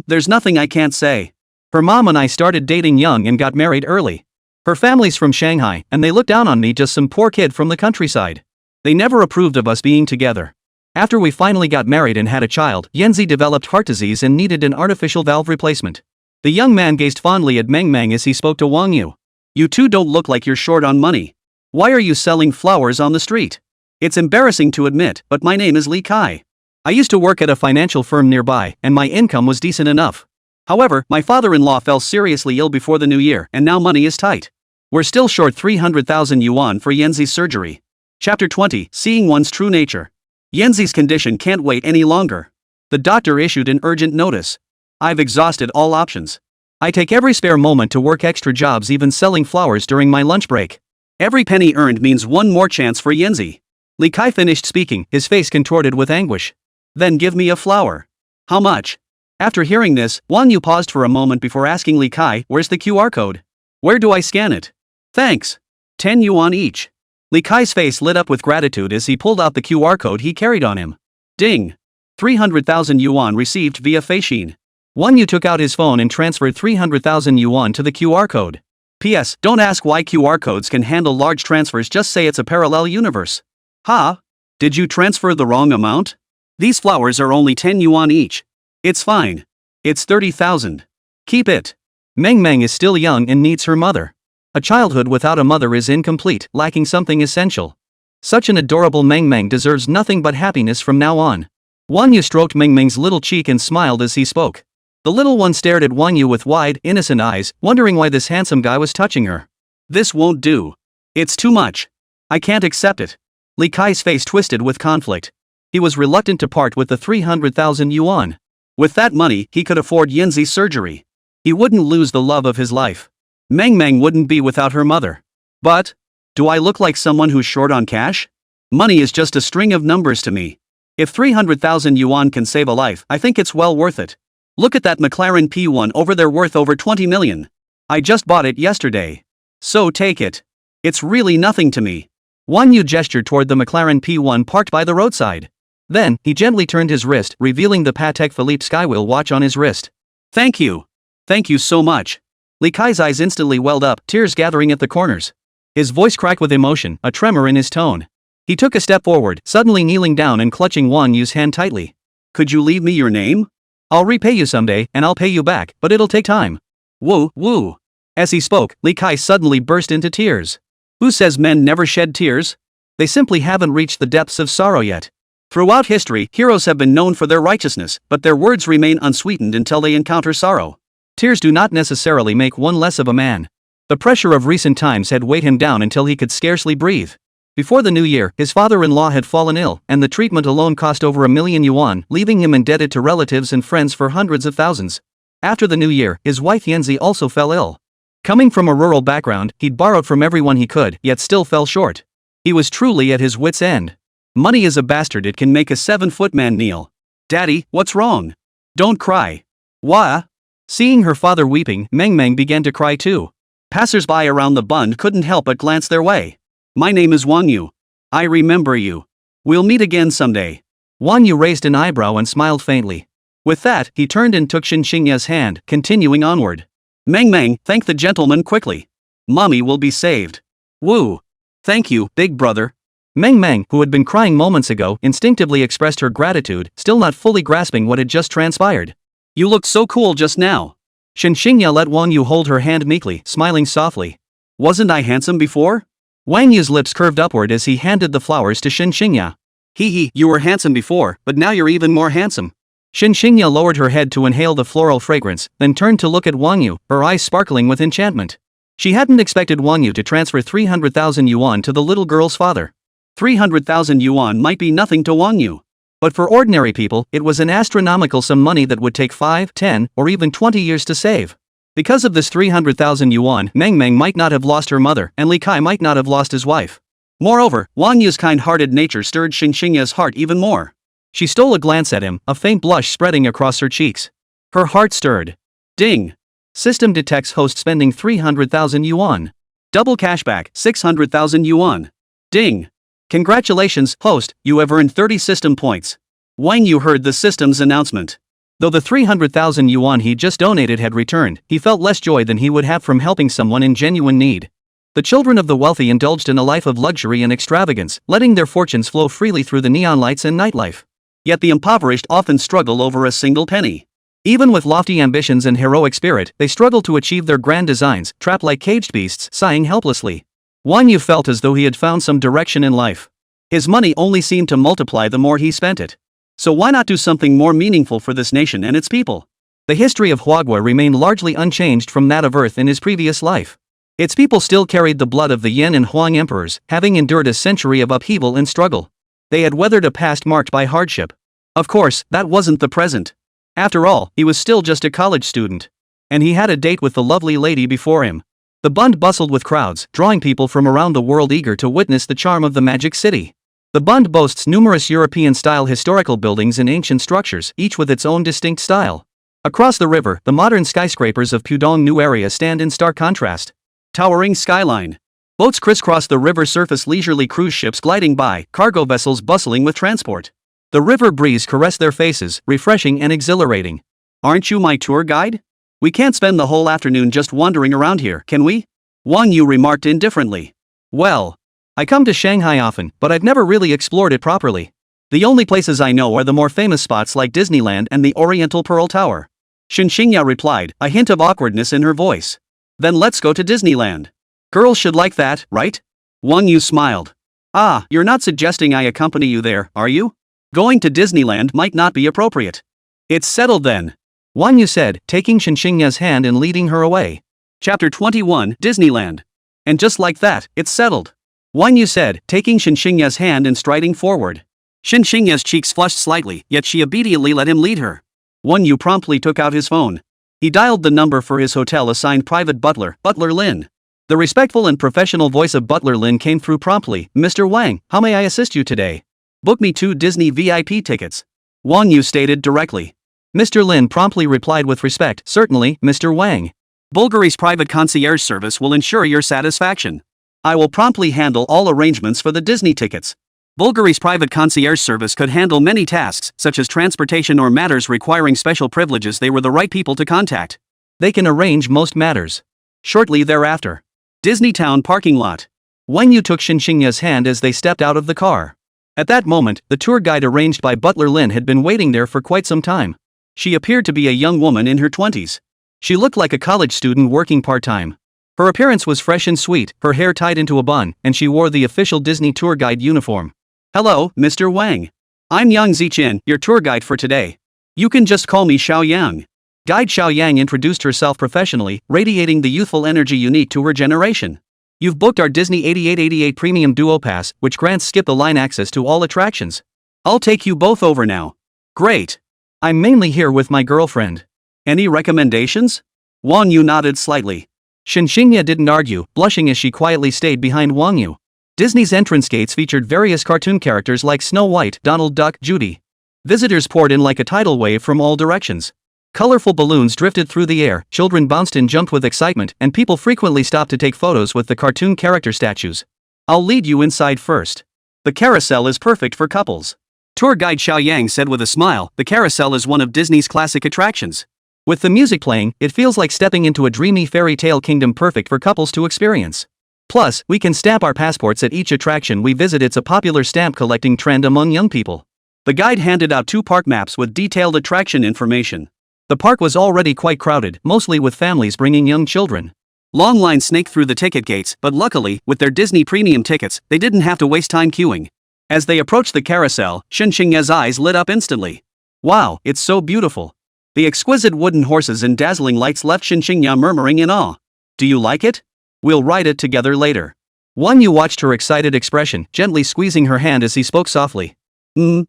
There's nothing I can't say. Her mom and I started dating young and got married early. Her family's from Shanghai, and they look down on me, just some poor kid from the countryside. They never approved of us being together. After we finally got married and had a child, Yanzi developed heart disease and needed an artificial valve replacement. The young man gazed fondly at Meng Meng as he spoke to Wang Yu. You two don't look like you're short on money. Why are you selling flowers on the street? It's embarrassing to admit, but my name is Li Kai. I used to work at a financial firm nearby, and my income was decent enough. However, my father-in-law fell seriously ill before the new year, and now money is tight. We're still short 300,000 yuan for Yanzi's surgery. Chapter 20, Seeing One's True Nature. Yanzi's condition can't wait any longer. The doctor issued an urgent notice. I've exhausted all options. I take every spare moment to work extra jobs, even selling flowers during my lunch break. Every penny earned means one more chance for Yanzi. Li Kai finished speaking, his face contorted with anguish. Then give me a flower. How much? After hearing this, Wang Yu paused for a moment before asking Li Kai, where's the QR code? Where do I scan it? Thanks. 10 yuan each. Li Kai's face lit up with gratitude as he pulled out the QR code he carried on him. Ding. 300,000 yuan received via Feishin. Wang Yu took out his phone and transferred 300,000 yuan to the QR code. P.S. Don't ask why QR codes can handle large transfers, just say it's a parallel universe. Ha? Did you transfer the wrong amount? These flowers are only 10 yuan each. It's fine. It's 30,000. Keep it. Meng Meng is still young and needs her mother. A childhood without a mother is incomplete, lacking something essential. Such an adorable Meng Meng deserves nothing but happiness from now on. Wang Yu stroked Meng Meng's little cheek and smiled as he spoke. The little one stared at Wang Yu with wide, innocent eyes, wondering why this handsome guy was touching her. This won't do. It's too much. I can't accept it. Li Kai's face twisted with conflict. He was reluctant to part with the 300,000 yuan. With that money, he could afford Yanzi's surgery. He wouldn't lose the love of his life. Meng Meng wouldn't be without her mother. But, do I look like someone who's short on cash? Money is just a string of numbers to me. If 300,000 yuan can save a life, I think it's well worth it. Look at that McLaren P1 over there, worth over 20 million. I just bought it yesterday. So take it. It's really nothing to me. Wang You gestured toward the McLaren P1 parked by the roadside. Then, he gently turned his wrist, revealing the Patek Philippe skywheel watch on his wrist. Thank you. Thank you so much. Li Kai's eyes instantly welled up, tears gathering at the corners. His voice cracked with emotion, a tremor in his tone. He took a step forward, suddenly kneeling down and clutching Wang Yu's hand tightly. Could you leave me your name? I'll repay you someday, and I'll pay you back, but it'll take time. Woo, woo. As he spoke, Li Kai suddenly burst into tears. Who says men never shed tears? They simply haven't reached the depths of sorrow yet. Throughout history, heroes have been known for their righteousness, but their words remain unsweetened until they encounter sorrow. Tears do not necessarily make one less of a man. The pressure of recent times had weighed him down until he could scarcely breathe. Before the new year, his father-in-law had fallen ill, and the treatment alone cost over 1 million yuan, leaving him indebted to relatives and friends for hundreds of thousands. After the new year, his wife Yanzi also fell ill. Coming from a rural background, he'd borrowed from everyone he could, yet still fell short. He was truly at his wit's end. Money is a bastard, it can make a 7-foot man kneel. Daddy, what's wrong? Don't cry. Wah? Seeing her father weeping, Meng Meng began to cry too. Passers-by around the Bund couldn't help but glance their way. My name is Wang Yu. I remember you. We'll meet again someday. Wang Yu raised an eyebrow and smiled faintly. With that, he turned and took Xinxingya's hand, continuing onward. Meng Meng, thank the gentleman quickly. Mommy will be saved. Woo. Thank you, big brother. Meng Meng, who had been crying moments ago, instinctively expressed her gratitude, still not fully grasping what had just transpired. You looked so cool just now. Xinxingya let Wang Yu hold her hand meekly, smiling softly. Wasn't I handsome before? Wang Yu's lips curved upward as he handed the flowers to Xinxingya. Hee, you were handsome before, but now you're even more handsome. Xinxingya lowered her head to inhale the floral fragrance, then turned to look at Wang Yu, her eyes sparkling with enchantment. She hadn't expected Wang Yu to transfer 300,000 yuan to the little girl's father. 300,000 yuan might be nothing to Wang Yu. But for ordinary people, it was an astronomical sum money that would take 5, 10, or even 20 years to save. Because of this 300,000 yuan, Meng Meng might not have lost her mother, and Li Kai might not have lost his wife. Moreover, Wang Yu's kind-hearted nature stirred Xinxingya's heart even more. She stole a glance at him, a faint blush spreading across her cheeks. Her heart stirred. Ding! System detects host spending 300,000 yuan. Double cashback, 600,000 yuan. Ding! Congratulations, host, you have earned 30 system points. Wang Yu heard the system's announcement. Though the 300,000 yuan he just donated had returned, he felt less joy than he would have from helping someone in genuine need. The children of the wealthy indulged in a life of luxury and extravagance, letting their fortunes flow freely through the neon lights and nightlife. Yet the impoverished often struggle over a single penny. Even with lofty ambitions and heroic spirit, they struggle to achieve their grand designs, trapped like caged beasts, sighing helplessly. Wang Yu felt as though he had found some direction in life. His money only seemed to multiply the more he spent it. So why not do something more meaningful for this nation and its people? The history of Huagua remained largely unchanged from that of Earth in his previous life. Its people still carried the blood of the Yan and Huang emperors, having endured a century of upheaval and struggle. They had weathered a past marked by hardship. Of course, that wasn't the present. After all, he was still just a college student. And he had a date with the lovely lady before him. The Bund bustled with crowds, drawing people from around the world eager to witness the charm of the magic city. The Bund boasts numerous European-style historical buildings and ancient structures, each with its own distinct style. Across the river, the modern skyscrapers of Pudong New area stand in stark contrast. Towering skyline. Boats crisscross the river surface, leisurely cruise ships gliding by, cargo vessels bustling with transport. The river breeze caressed their faces, refreshing and exhilarating. Aren't you my tour guide? We can't spend the whole afternoon just wandering around here, can we? Wang Yu remarked indifferently. Well, I come to Shanghai often, but I've never really explored it properly. The only places I know are the more famous spots like Disneyland and the Oriental Pearl Tower. Xinxingya replied, a hint of awkwardness in her voice. Then let's go to Disneyland. Girls should like that, right? Wang Yu smiled. Ah, you're not suggesting I accompany you there, are you? Going to Disneyland might not be appropriate. It's settled then. Wang Yu said, taking Xinxingya's hand and leading her away. Chapter 21, Disneyland. And just like that, it's settled. Wang You said, taking Shinxingya's hand and striding forward. Shinxingya's cheeks flushed slightly, yet she obediently let him lead her. Wang You promptly took out his phone. He dialed the number for his hotel-assigned private butler, Butler Lin. The respectful and professional voice of Butler Lin came through promptly. Mr. Wang, how may I assist you today? Book me 2 Disney VIP tickets. Wang Yu stated directly. Mr. Lin promptly replied with respect, certainly, Mr. Wang. Bulgari's private concierge service will ensure your satisfaction. I will promptly handle all arrangements for the Disney tickets. Bulgari's private concierge service could handle many tasks, such as transportation or matters requiring special privileges. They were the right people to contact. They can arrange most matters. Shortly thereafter. Disneytown parking lot. Wang Yu took Shinxingya's hand as they stepped out of the car. At that moment, the tour guide arranged by Butler Lin had been waiting there for quite some time. She appeared to be a young woman in her 20s. She looked like a college student working part-time. Her appearance was fresh and sweet, her hair tied into a bun, and she wore the official Disney tour guide uniform. Hello, Mr. Wang. I'm Yang Zichen, your tour guide for today. You can just call me Xiao Yang. Guide Xiao Yang introduced herself professionally, radiating the youthful energy unique to her generation. You've booked our Disney 8888 Premium Duo Pass, which grants skip-the-line access to all attractions. I'll take you both over now. Great. I'm mainly here with my girlfriend. Any recommendations? Wang Yu nodded slightly. Shinxingya didn't argue, blushing as she quietly stayed behind Wang Yu. Disney's entrance gates featured various cartoon characters like Snow White, Donald Duck, Judy. Visitors poured in like a tidal wave from all directions. Colorful balloons drifted through the air, children bounced and jumped with excitement, and people frequently stopped to take photos with the cartoon character statues. I'll lead you inside first. The carousel is perfect for couples. Tour guide Xiao Yang said with a smile, the carousel is one of Disney's classic attractions. With the music playing, it feels like stepping into a dreamy fairy tale kingdom perfect for couples to experience. Plus, we can stamp our passports at each attraction we visit. It's a popular stamp collecting trend among young people. The guide handed out 2 park maps with detailed attraction information. The park was already quite crowded, mostly with families bringing young children. Long lines snaked through the ticket gates, but luckily, with their Disney premium tickets, they didn't have to waste time queuing. As they approached the carousel, Shinxingya's eyes lit up instantly. Wow, it's so beautiful. The exquisite wooden horses and dazzling lights left Shinxingya murmuring in awe. Do you like it? We'll ride it together later. Wang Yu watched her excited expression, gently squeezing her hand as he spoke softly.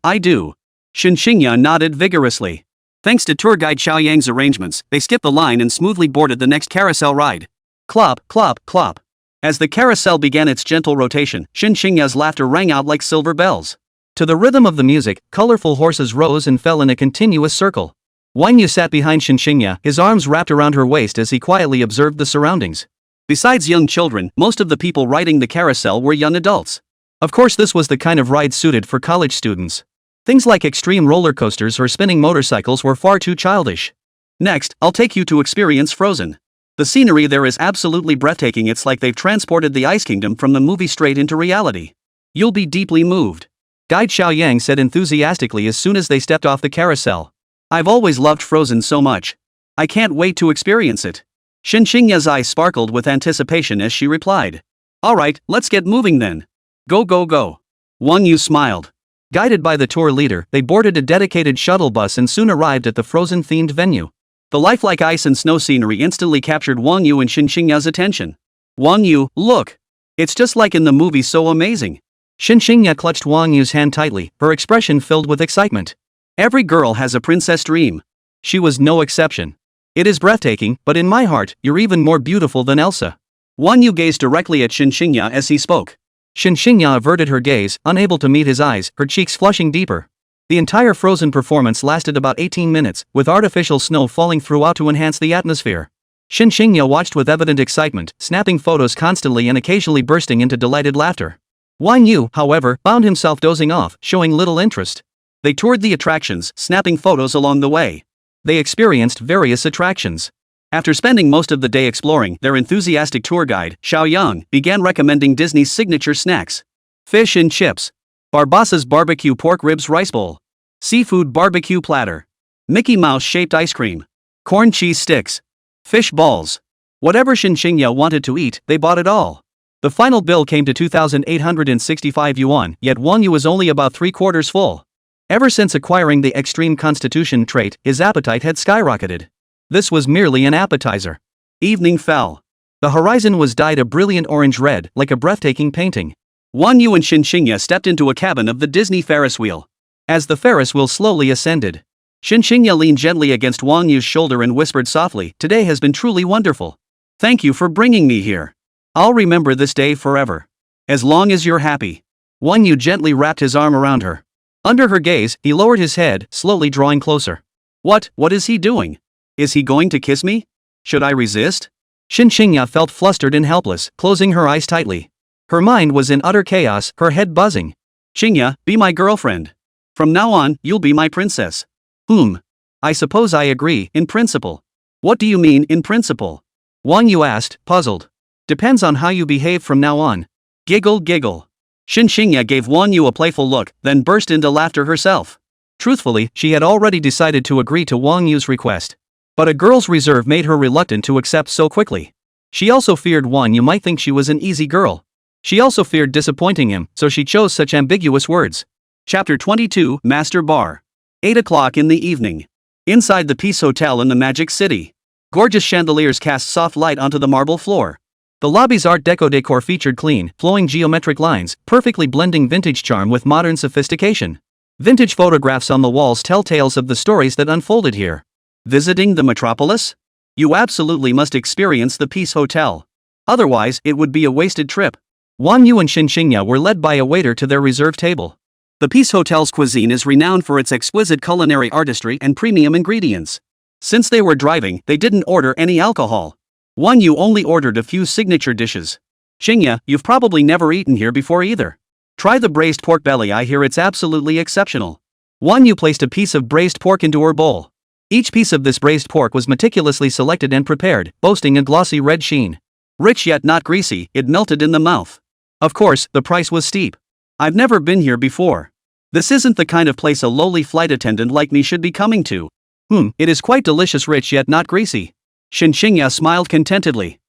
I do. Shinxingya nodded vigorously. Thanks to tour guide Xiao Yang's arrangements, they skipped the line and smoothly boarded the next carousel ride. Clop, clop, clop. As the carousel began its gentle rotation, Shinxingya's laughter rang out like silver bells. To the rhythm of the music, colorful horses rose and fell in a continuous circle. Wang Yu sat behind Shinxingya, his arms wrapped around her waist as he quietly observed the surroundings. Besides young children, most of the people riding the carousel were young adults. Of course, this was the kind of ride suited for college students. Things like extreme roller coasters or spinning motorcycles were far too childish. Next, I'll take you to experience Frozen. The scenery there is absolutely breathtaking. It's like they've transported the Ice Kingdom from the movie straight into reality. You'll be deeply moved. Guide Xiao Yang said enthusiastically as soon as they stepped off the carousel. I've always loved Frozen so much. I can't wait to experience it. Shinxingya's eyes sparkled with anticipation as she replied. Alright, let's get moving then. Go go go. Wang Yu smiled. Guided by the tour leader, they boarded a dedicated shuttle bus and soon arrived at the Frozen-themed venue. The lifelike ice and snow scenery instantly captured Wang Yu and Shinxingya's attention. Wang Yu, look! It's just like in the movie, so amazing. Shinxingya clutched Wang Yu's hand tightly, her expression filled with excitement. Every girl has a princess dream. She was no exception. It is breathtaking, but in my heart, you're even more beautiful than Elsa. Wang Yu gazed directly at Shinxingya as he spoke. Shinxingya averted her gaze, unable to meet his eyes, her cheeks flushing deeper. The entire Frozen performance lasted about 18 minutes, with artificial snow falling throughout to enhance the atmosphere. Shinxingya watched with evident excitement, snapping photos constantly and occasionally bursting into delighted laughter. Wang Yu, however, found himself dozing off, showing little interest. They toured the attractions, snapping photos along the way. They experienced various attractions. After spending most of the day exploring, their enthusiastic tour guide, Xiao Yang, began recommending Disney's signature snacks. Fish and chips. Barbassa's barbecue pork ribs rice bowl. Seafood barbecue platter. Mickey Mouse-shaped ice cream. Corn cheese sticks. Fish balls. Whatever Shinxingya wanted to eat, they bought it all. The final bill came to 2,865 yuan, yet Wang Yu was only about 3/4 full. Ever since acquiring the extreme constitution trait, his appetite had skyrocketed. This was merely an appetizer. Evening fell. The horizon was dyed a brilliant orange red, like a breathtaking painting. Wang You and Xinxingya stepped into a cabin of the Disney Ferris wheel. As the Ferris wheel slowly ascended, Xinxingya leaned gently against Wang Yu's shoulder and whispered softly, "Today has been truly wonderful. Thank you for bringing me here. I'll remember this day forever. As long as you're happy." Wang Yu gently wrapped his arm around her. Under her gaze, he lowered his head, slowly drawing closer. What is he doing? Is he going to kiss me? Should I resist? Xinxingya felt flustered and helpless, closing her eyes tightly. Her mind was in utter chaos, her head buzzing. "Xingya, be my girlfriend. From now on, you'll be my princess." I suppose I agree, in principle." "What do you mean, in principle?" Wang Yu asked, puzzled. "Depends on how you behave from now on." Giggle. Xinxingya gave Wang Yu a playful look, then burst into laughter herself. Truthfully, she had already decided to agree to Wang Yu's request. But a girl's reserve made her reluctant to accept so quickly. She also feared Wang Yu might think she was an easy girl. She also feared disappointing him, so she chose such ambiguous words. Chapter 22, Master Bar. 8 o'clock in the evening. Inside the Peace Hotel in the Magic City. Gorgeous chandeliers cast soft light onto the marble floor. The lobby's Art Deco decor featured clean, flowing geometric lines, perfectly blending vintage charm with modern sophistication. Vintage photographs on the walls tell tales of the stories that unfolded here. Visiting the metropolis? You absolutely must experience the Peace Hotel. Otherwise, it would be a wasted trip. Wang Yu and Xinxingya were led by a waiter to their reserved table. The Peace Hotel's cuisine is renowned for its exquisite culinary artistry and premium ingredients. Since they were driving, they didn't order any alcohol. Wang Yu only ordered a few signature dishes. "Xingya, you've probably never eaten here before either. Try the braised pork belly, I hear it's absolutely exceptional." Wang Yu placed a piece of braised pork into her bowl. Each piece of this braised pork was meticulously selected and prepared, boasting a glossy red sheen. Rich yet not greasy, it melted in the mouth. Of course, the price was steep. "I've never been here before. This isn't the kind of place a lowly flight attendant like me should be coming to." It is quite delicious, rich yet not greasy." Xinxingya smiled contentedly.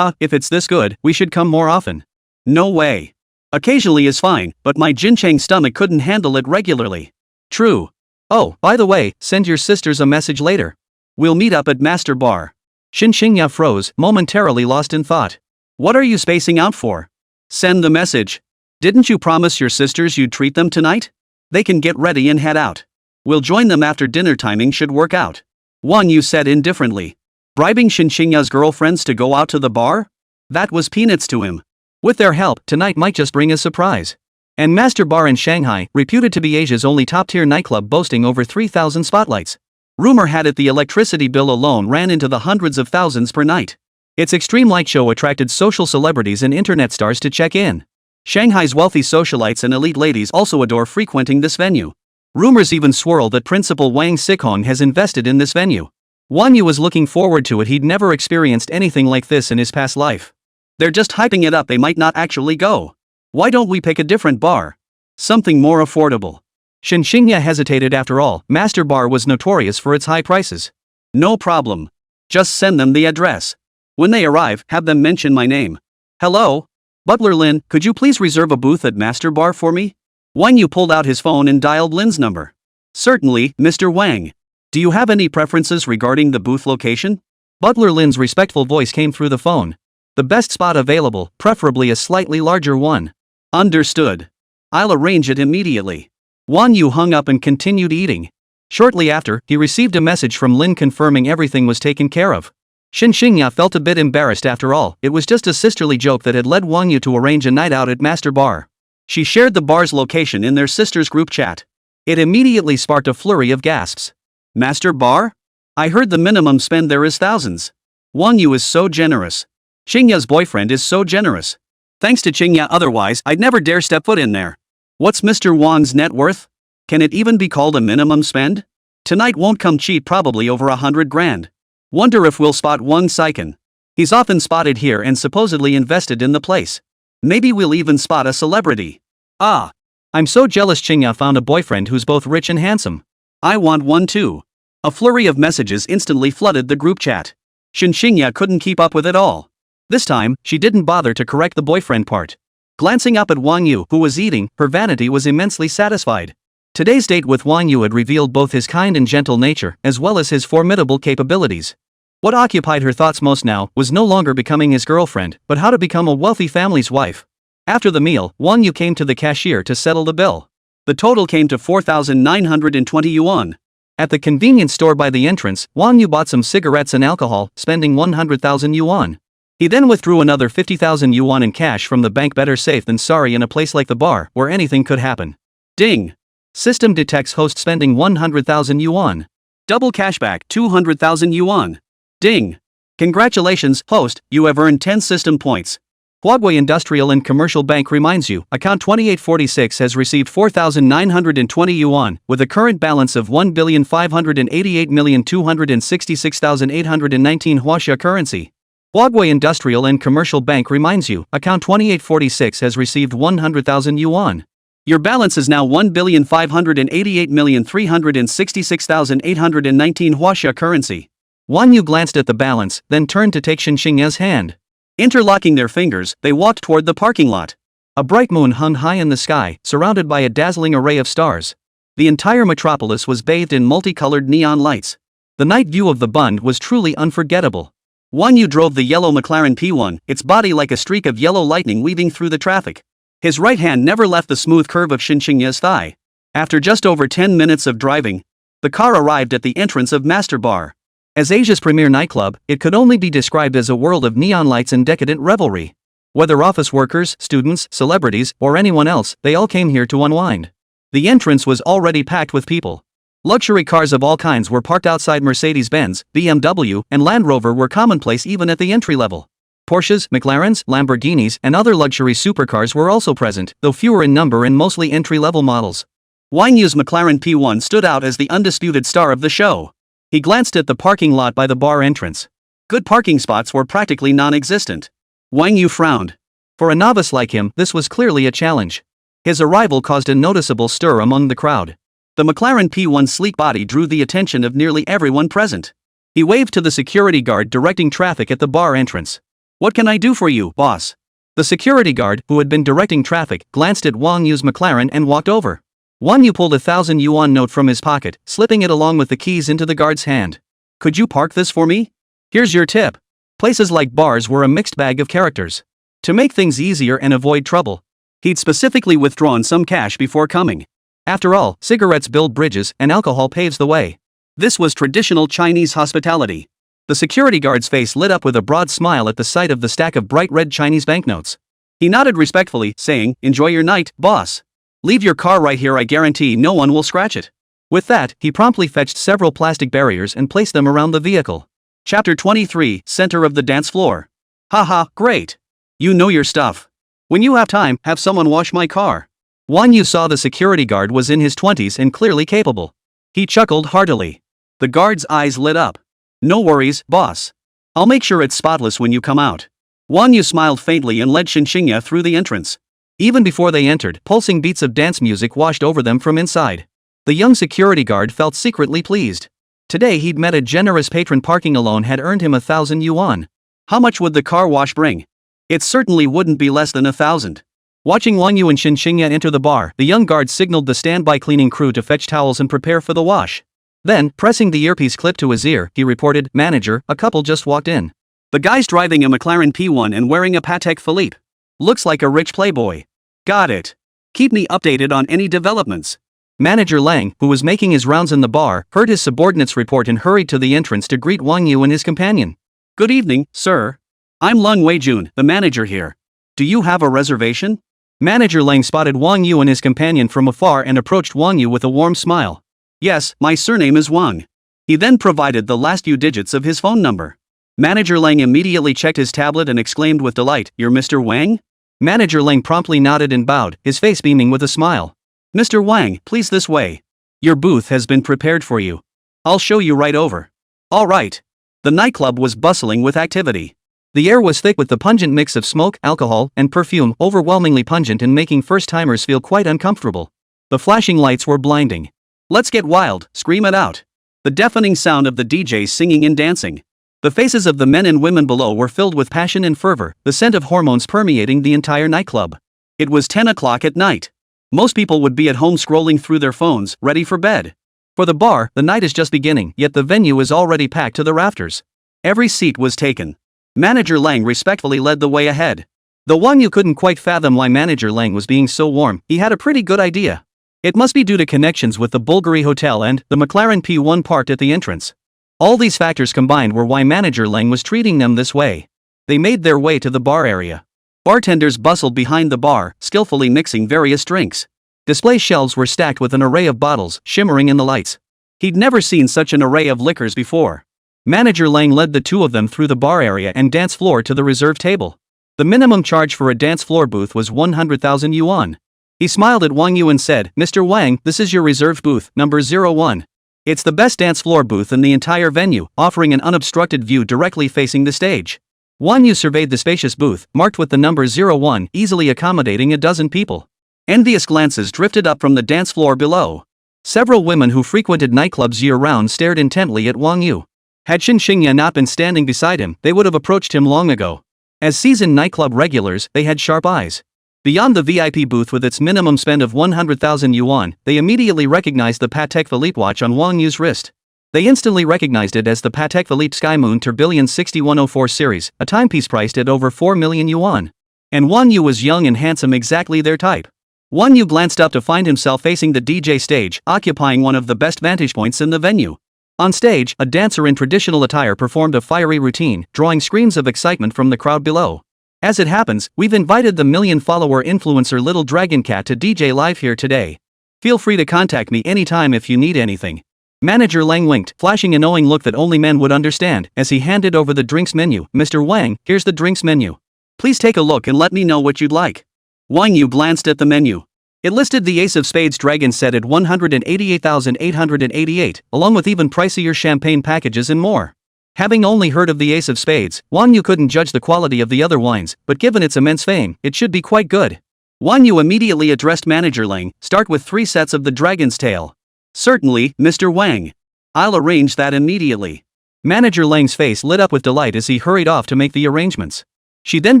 If it's this good, we should come more often." "No way. Occasionally is fine, but my Jincheng stomach couldn't handle it regularly." "True. Oh, by the way, send your sisters a message later. We'll meet up at Master Bar." Xinxingya froze, momentarily lost in thought. "What are you spacing out for? Send the message. Didn't you promise your sisters you'd treat them tonight? They can get ready and head out. We'll join them after dinner, timing should work out." Wang Yu said indifferently. Bribing Xinxingya's girlfriends to go out to the bar? That was peanuts to him. With their help, tonight might just bring a surprise. And Master Bar in Shanghai, reputed to be Asia's only top-tier nightclub boasting over 3,000 spotlights. Rumor had it the electricity bill alone ran into the hundreds of thousands per night. Its extreme light show attracted social celebrities and internet stars to check in. Shanghai's wealthy socialites and elite ladies also adore frequenting this venue. Rumors even swirl that Principal Wang Sicong has invested in this venue. Wang Yu was looking forward to it. He'd never experienced anything like this in his past life. They're just hyping it up, they might not actually go. Why don't we pick a different bar? Something more affordable. Xinxingya hesitated. After all, Master Bar was notorious for its high prices. "No problem. Just send them the address. When they arrive, have them mention my name." "Hello? Butler Lin, could you please reserve a booth at Master Bar for me?" Wang Yu pulled out his phone and dialed Lin's number. "Certainly, Mr. Wang. Do you have any preferences regarding the booth location?" Butler Lin's respectful voice came through the phone. "The best spot available, preferably a slightly larger one." "Understood. I'll arrange it immediately." Wang Yu hung up and continued eating. Shortly after, he received a message from Lin confirming everything was taken care of. Xinxingya felt a bit embarrassed. After all, it was just a sisterly joke that had led Wang Yu to arrange a night out at Master Bar. She shared the bar's location in their sisters' group chat. It immediately sparked a flurry of gasps. "Master Bar? I heard the minimum spend there is thousands. Wang Yu is so generous. Xingya's boyfriend is so generous. Thanks to Xingya, otherwise I'd never dare step foot in there. What's Mr. Wang's net worth? Can it even be called a minimum spend? Tonight won't come cheap, probably over 100 grand. Wonder if we'll spot Wang Sicon. He's often spotted here and supposedly invested in the place. Maybe we'll even spot a celebrity. I'm so jealous. Xingya found a boyfriend who's both rich and handsome. I want one too." A flurry of messages instantly flooded the group chat. Xinxingya couldn't keep up with it all. This time, she didn't bother to correct the boyfriend part. Glancing up at Wang Yu, who was eating, her vanity was immensely satisfied. Today's date with Wang Yu had revealed both his kind and gentle nature, as well as his formidable capabilities. What occupied her thoughts most now was no longer becoming his girlfriend, but how to become a wealthy family's wife. After the meal, Wang Yu came to the cashier to settle the bill. The total came to 4,920 yuan. At the convenience store by the entrance, Wang Yu bought some cigarettes and alcohol, spending 100,000 yuan. He then withdrew another 50,000 yuan in cash from the bank. Better safe than sorry in a place like the bar, where anything could happen. Ding! System detects host spending 100,000 yuan. Double cashback 200,000 yuan. Ding! Congratulations, host, you have earned 10 system points. Huawei Industrial and Commercial Bank reminds you, account 2846 has received 4,920 yuan, with a current balance of 1,588,266,819 Huaxia currency. Huawei Industrial and Commercial Bank reminds you, account 2846 has received 100,000 yuan. Your balance is now 1,588,366,819 Huaxia currency. Wang Yu glanced at the balance, then turned to take Xinxingya's hand. Interlocking their fingers, they walked toward the parking lot. A bright moon hung high in the sky, surrounded by a dazzling array of stars. The entire metropolis was bathed in multicolored neon lights. The night view of the Bund was truly unforgettable. Wang Yu drove the yellow McLaren P1, its body like a streak of yellow lightning weaving through the traffic. His right hand never left the smooth curve of Xinxingya's thigh. After just over 10 minutes of driving, the car arrived at the entrance of Master Bar. As Asia's premier nightclub, it could only be described as a world of neon lights and decadent revelry. Whether office workers, students, celebrities, or anyone else, they all came here to unwind. The entrance was already packed with people. Luxury cars of all kinds were parked outside. Mercedes-Benz, BMW, and Land Rover were commonplace even at the entry level. Porsches, McLarens, Lamborghinis, and other luxury supercars were also present, though fewer in number and mostly entry-level models. Wang Yu's McLaren P1 stood out as the undisputed star of the show. He glanced at the parking lot by the bar entrance. Good parking spots were practically non-existent. Wang Yu frowned. For a novice like him, this was clearly a challenge. His arrival caused a noticeable stir among the crowd. The McLaren P1's sleek body drew the attention of nearly everyone present. He waved to the security guard directing traffic at the bar entrance. "What can I do for you, boss?" The security guard, who had been directing traffic, glanced at Wang Yu's McLaren and walked over. Wang Yu pulled a 1,000 yuan note from his pocket, slipping it along with the keys into the guard's hand. "Could you park this for me? Here's your tip." Places like bars were a mixed bag of characters. To make things easier and avoid trouble, he'd specifically withdrawn some cash before coming. After all, cigarettes build bridges and alcohol paves the way. This was traditional Chinese hospitality. The security guard's face lit up with a broad smile at the sight of the stack of bright red Chinese banknotes. He nodded respectfully, saying, "Enjoy your night, boss. Leave your car right here, I guarantee no one will scratch it." With that, he promptly fetched several plastic barriers and placed them around the vehicle. Chapter 23, Center of the Dance Floor. "Haha, great. You know your stuff. When you have time, have someone wash my car." Wang Yu saw the security guard was in his 20s and clearly capable. He chuckled heartily. The guard's eyes lit up. "No worries, boss. I'll make sure it's spotless when you come out." Wang Yu smiled faintly and led Xinxingya through the entrance. Even before they entered, pulsing beats of dance music washed over them from inside. The young security guard felt secretly pleased. Today he'd met a generous patron. Parking alone had earned him 1,000 yuan. How much would the car wash bring? It certainly wouldn't be less than 1,000. Watching Wang Yu and Xinxingya enter the bar, the young guard signaled the standby cleaning crew to fetch towels and prepare for the wash. Then, pressing the earpiece clip to his ear, he reported, "Manager, a couple just walked in. The guy's driving a McLaren P1 and wearing a Patek Philippe. Looks like a rich playboy." "Got it. Keep me updated on any developments." Manager Lang, who was making his rounds in the bar, heard his subordinate's report and hurried to the entrance to greet Wang Yu and his companion. "Good evening, sir. I'm Lung Weijun, the manager here. Do you have a reservation?" Manager Lang spotted Wang Yu and his companion from afar and approached Wang Yu with a warm smile. "Yes, my surname is Wang." He then provided the last few digits of his phone number. Manager Lang immediately checked his tablet and exclaimed with delight, "You're Mr. Wang?" Manager Lang promptly nodded and bowed, his face beaming with a smile. "Mr. Wang, please this way. Your booth has been prepared for you. I'll show you right over." All right. The nightclub was bustling with activity. The air was thick with the pungent mix of smoke, alcohol, and perfume, overwhelmingly pungent and making first-timers feel quite uncomfortable. The flashing lights were blinding. "Let's get wild, scream it out." The deafening sound of the DJs singing and dancing. The faces of the men and women below were filled with passion and fervor, the scent of hormones permeating the entire nightclub. It was 10 o'clock at night. Most people would be at home scrolling through their phones, ready for bed. For the bar, the night is just beginning, yet the venue is already packed to the rafters. Every seat was taken. Manager Lang respectfully led the way ahead. Though Wang You couldn't quite fathom why Manager Lang was being so warm, he had a pretty good idea. It must be due to connections with the Bulgari Hotel and the McLaren P1 parked at the entrance. All these factors combined were why Manager Lang was treating them this way. They made their way to the bar area. Bartenders bustled behind the bar, skillfully mixing various drinks. Display shelves were stacked with an array of bottles, shimmering in the lights. He'd never seen such an array of liquors before. Manager Lang led the two of them through the bar area and dance floor to the reserved table. The minimum charge for a dance floor booth was 100,000 yuan. He smiled at Wang You and said, "Mr. Wang, this is your reserved booth, number 01. It's the best dance floor booth in the entire venue, offering an unobstructed view directly facing the stage." Wang Yu surveyed the spacious booth, marked with the number 01, easily accommodating a dozen people. Envious glances drifted up from the dance floor below. Several women who frequented nightclubs year-round stared intently at Wang Yu. Had Xinxingya not been standing beside him, they would have approached him long ago. As seasoned nightclub regulars, they had sharp eyes. Beyond the VIP booth with its minimum spend of 100,000 yuan, they immediately recognized the Patek Philippe watch on Wang Yu's wrist. They instantly recognized it as the Patek Philippe Sky Moon Tourbillon 6104 series, a timepiece priced at over 4 million yuan. And Wang Yu was young and handsome, exactly their type. Wang Yu glanced up to find himself facing the DJ stage, occupying one of the best vantage points in the venue. On stage, a dancer in traditional attire performed a fiery routine, drawing screams of excitement from the crowd below. As it happens, we've invited the million-follower influencer Little Dragon Cat to DJ live here today. Feel free to contact me anytime if you need anything. Manager Lang winked, flashing a knowing look that only men would understand, as he handed over the drinks menu. "Mr. Wang, here's the drinks menu. Please take a look and let me know what you'd like." Wang Yu glanced at the menu. It listed the Ace of Spades Dragon set at 188,888, along with even pricier champagne packages and more. Having only heard of the Ace of Spades, Wang Yu couldn't judge the quality of the other wines, but given its immense fame, it should be quite good. Wang Yu immediately addressed Manager Lang. "Start with 3 sets of the Dragon's Tail." "Certainly, Mr. Wang. I'll arrange that immediately." Manager Lang's face lit up with delight as he hurried off to make the arrangements. She then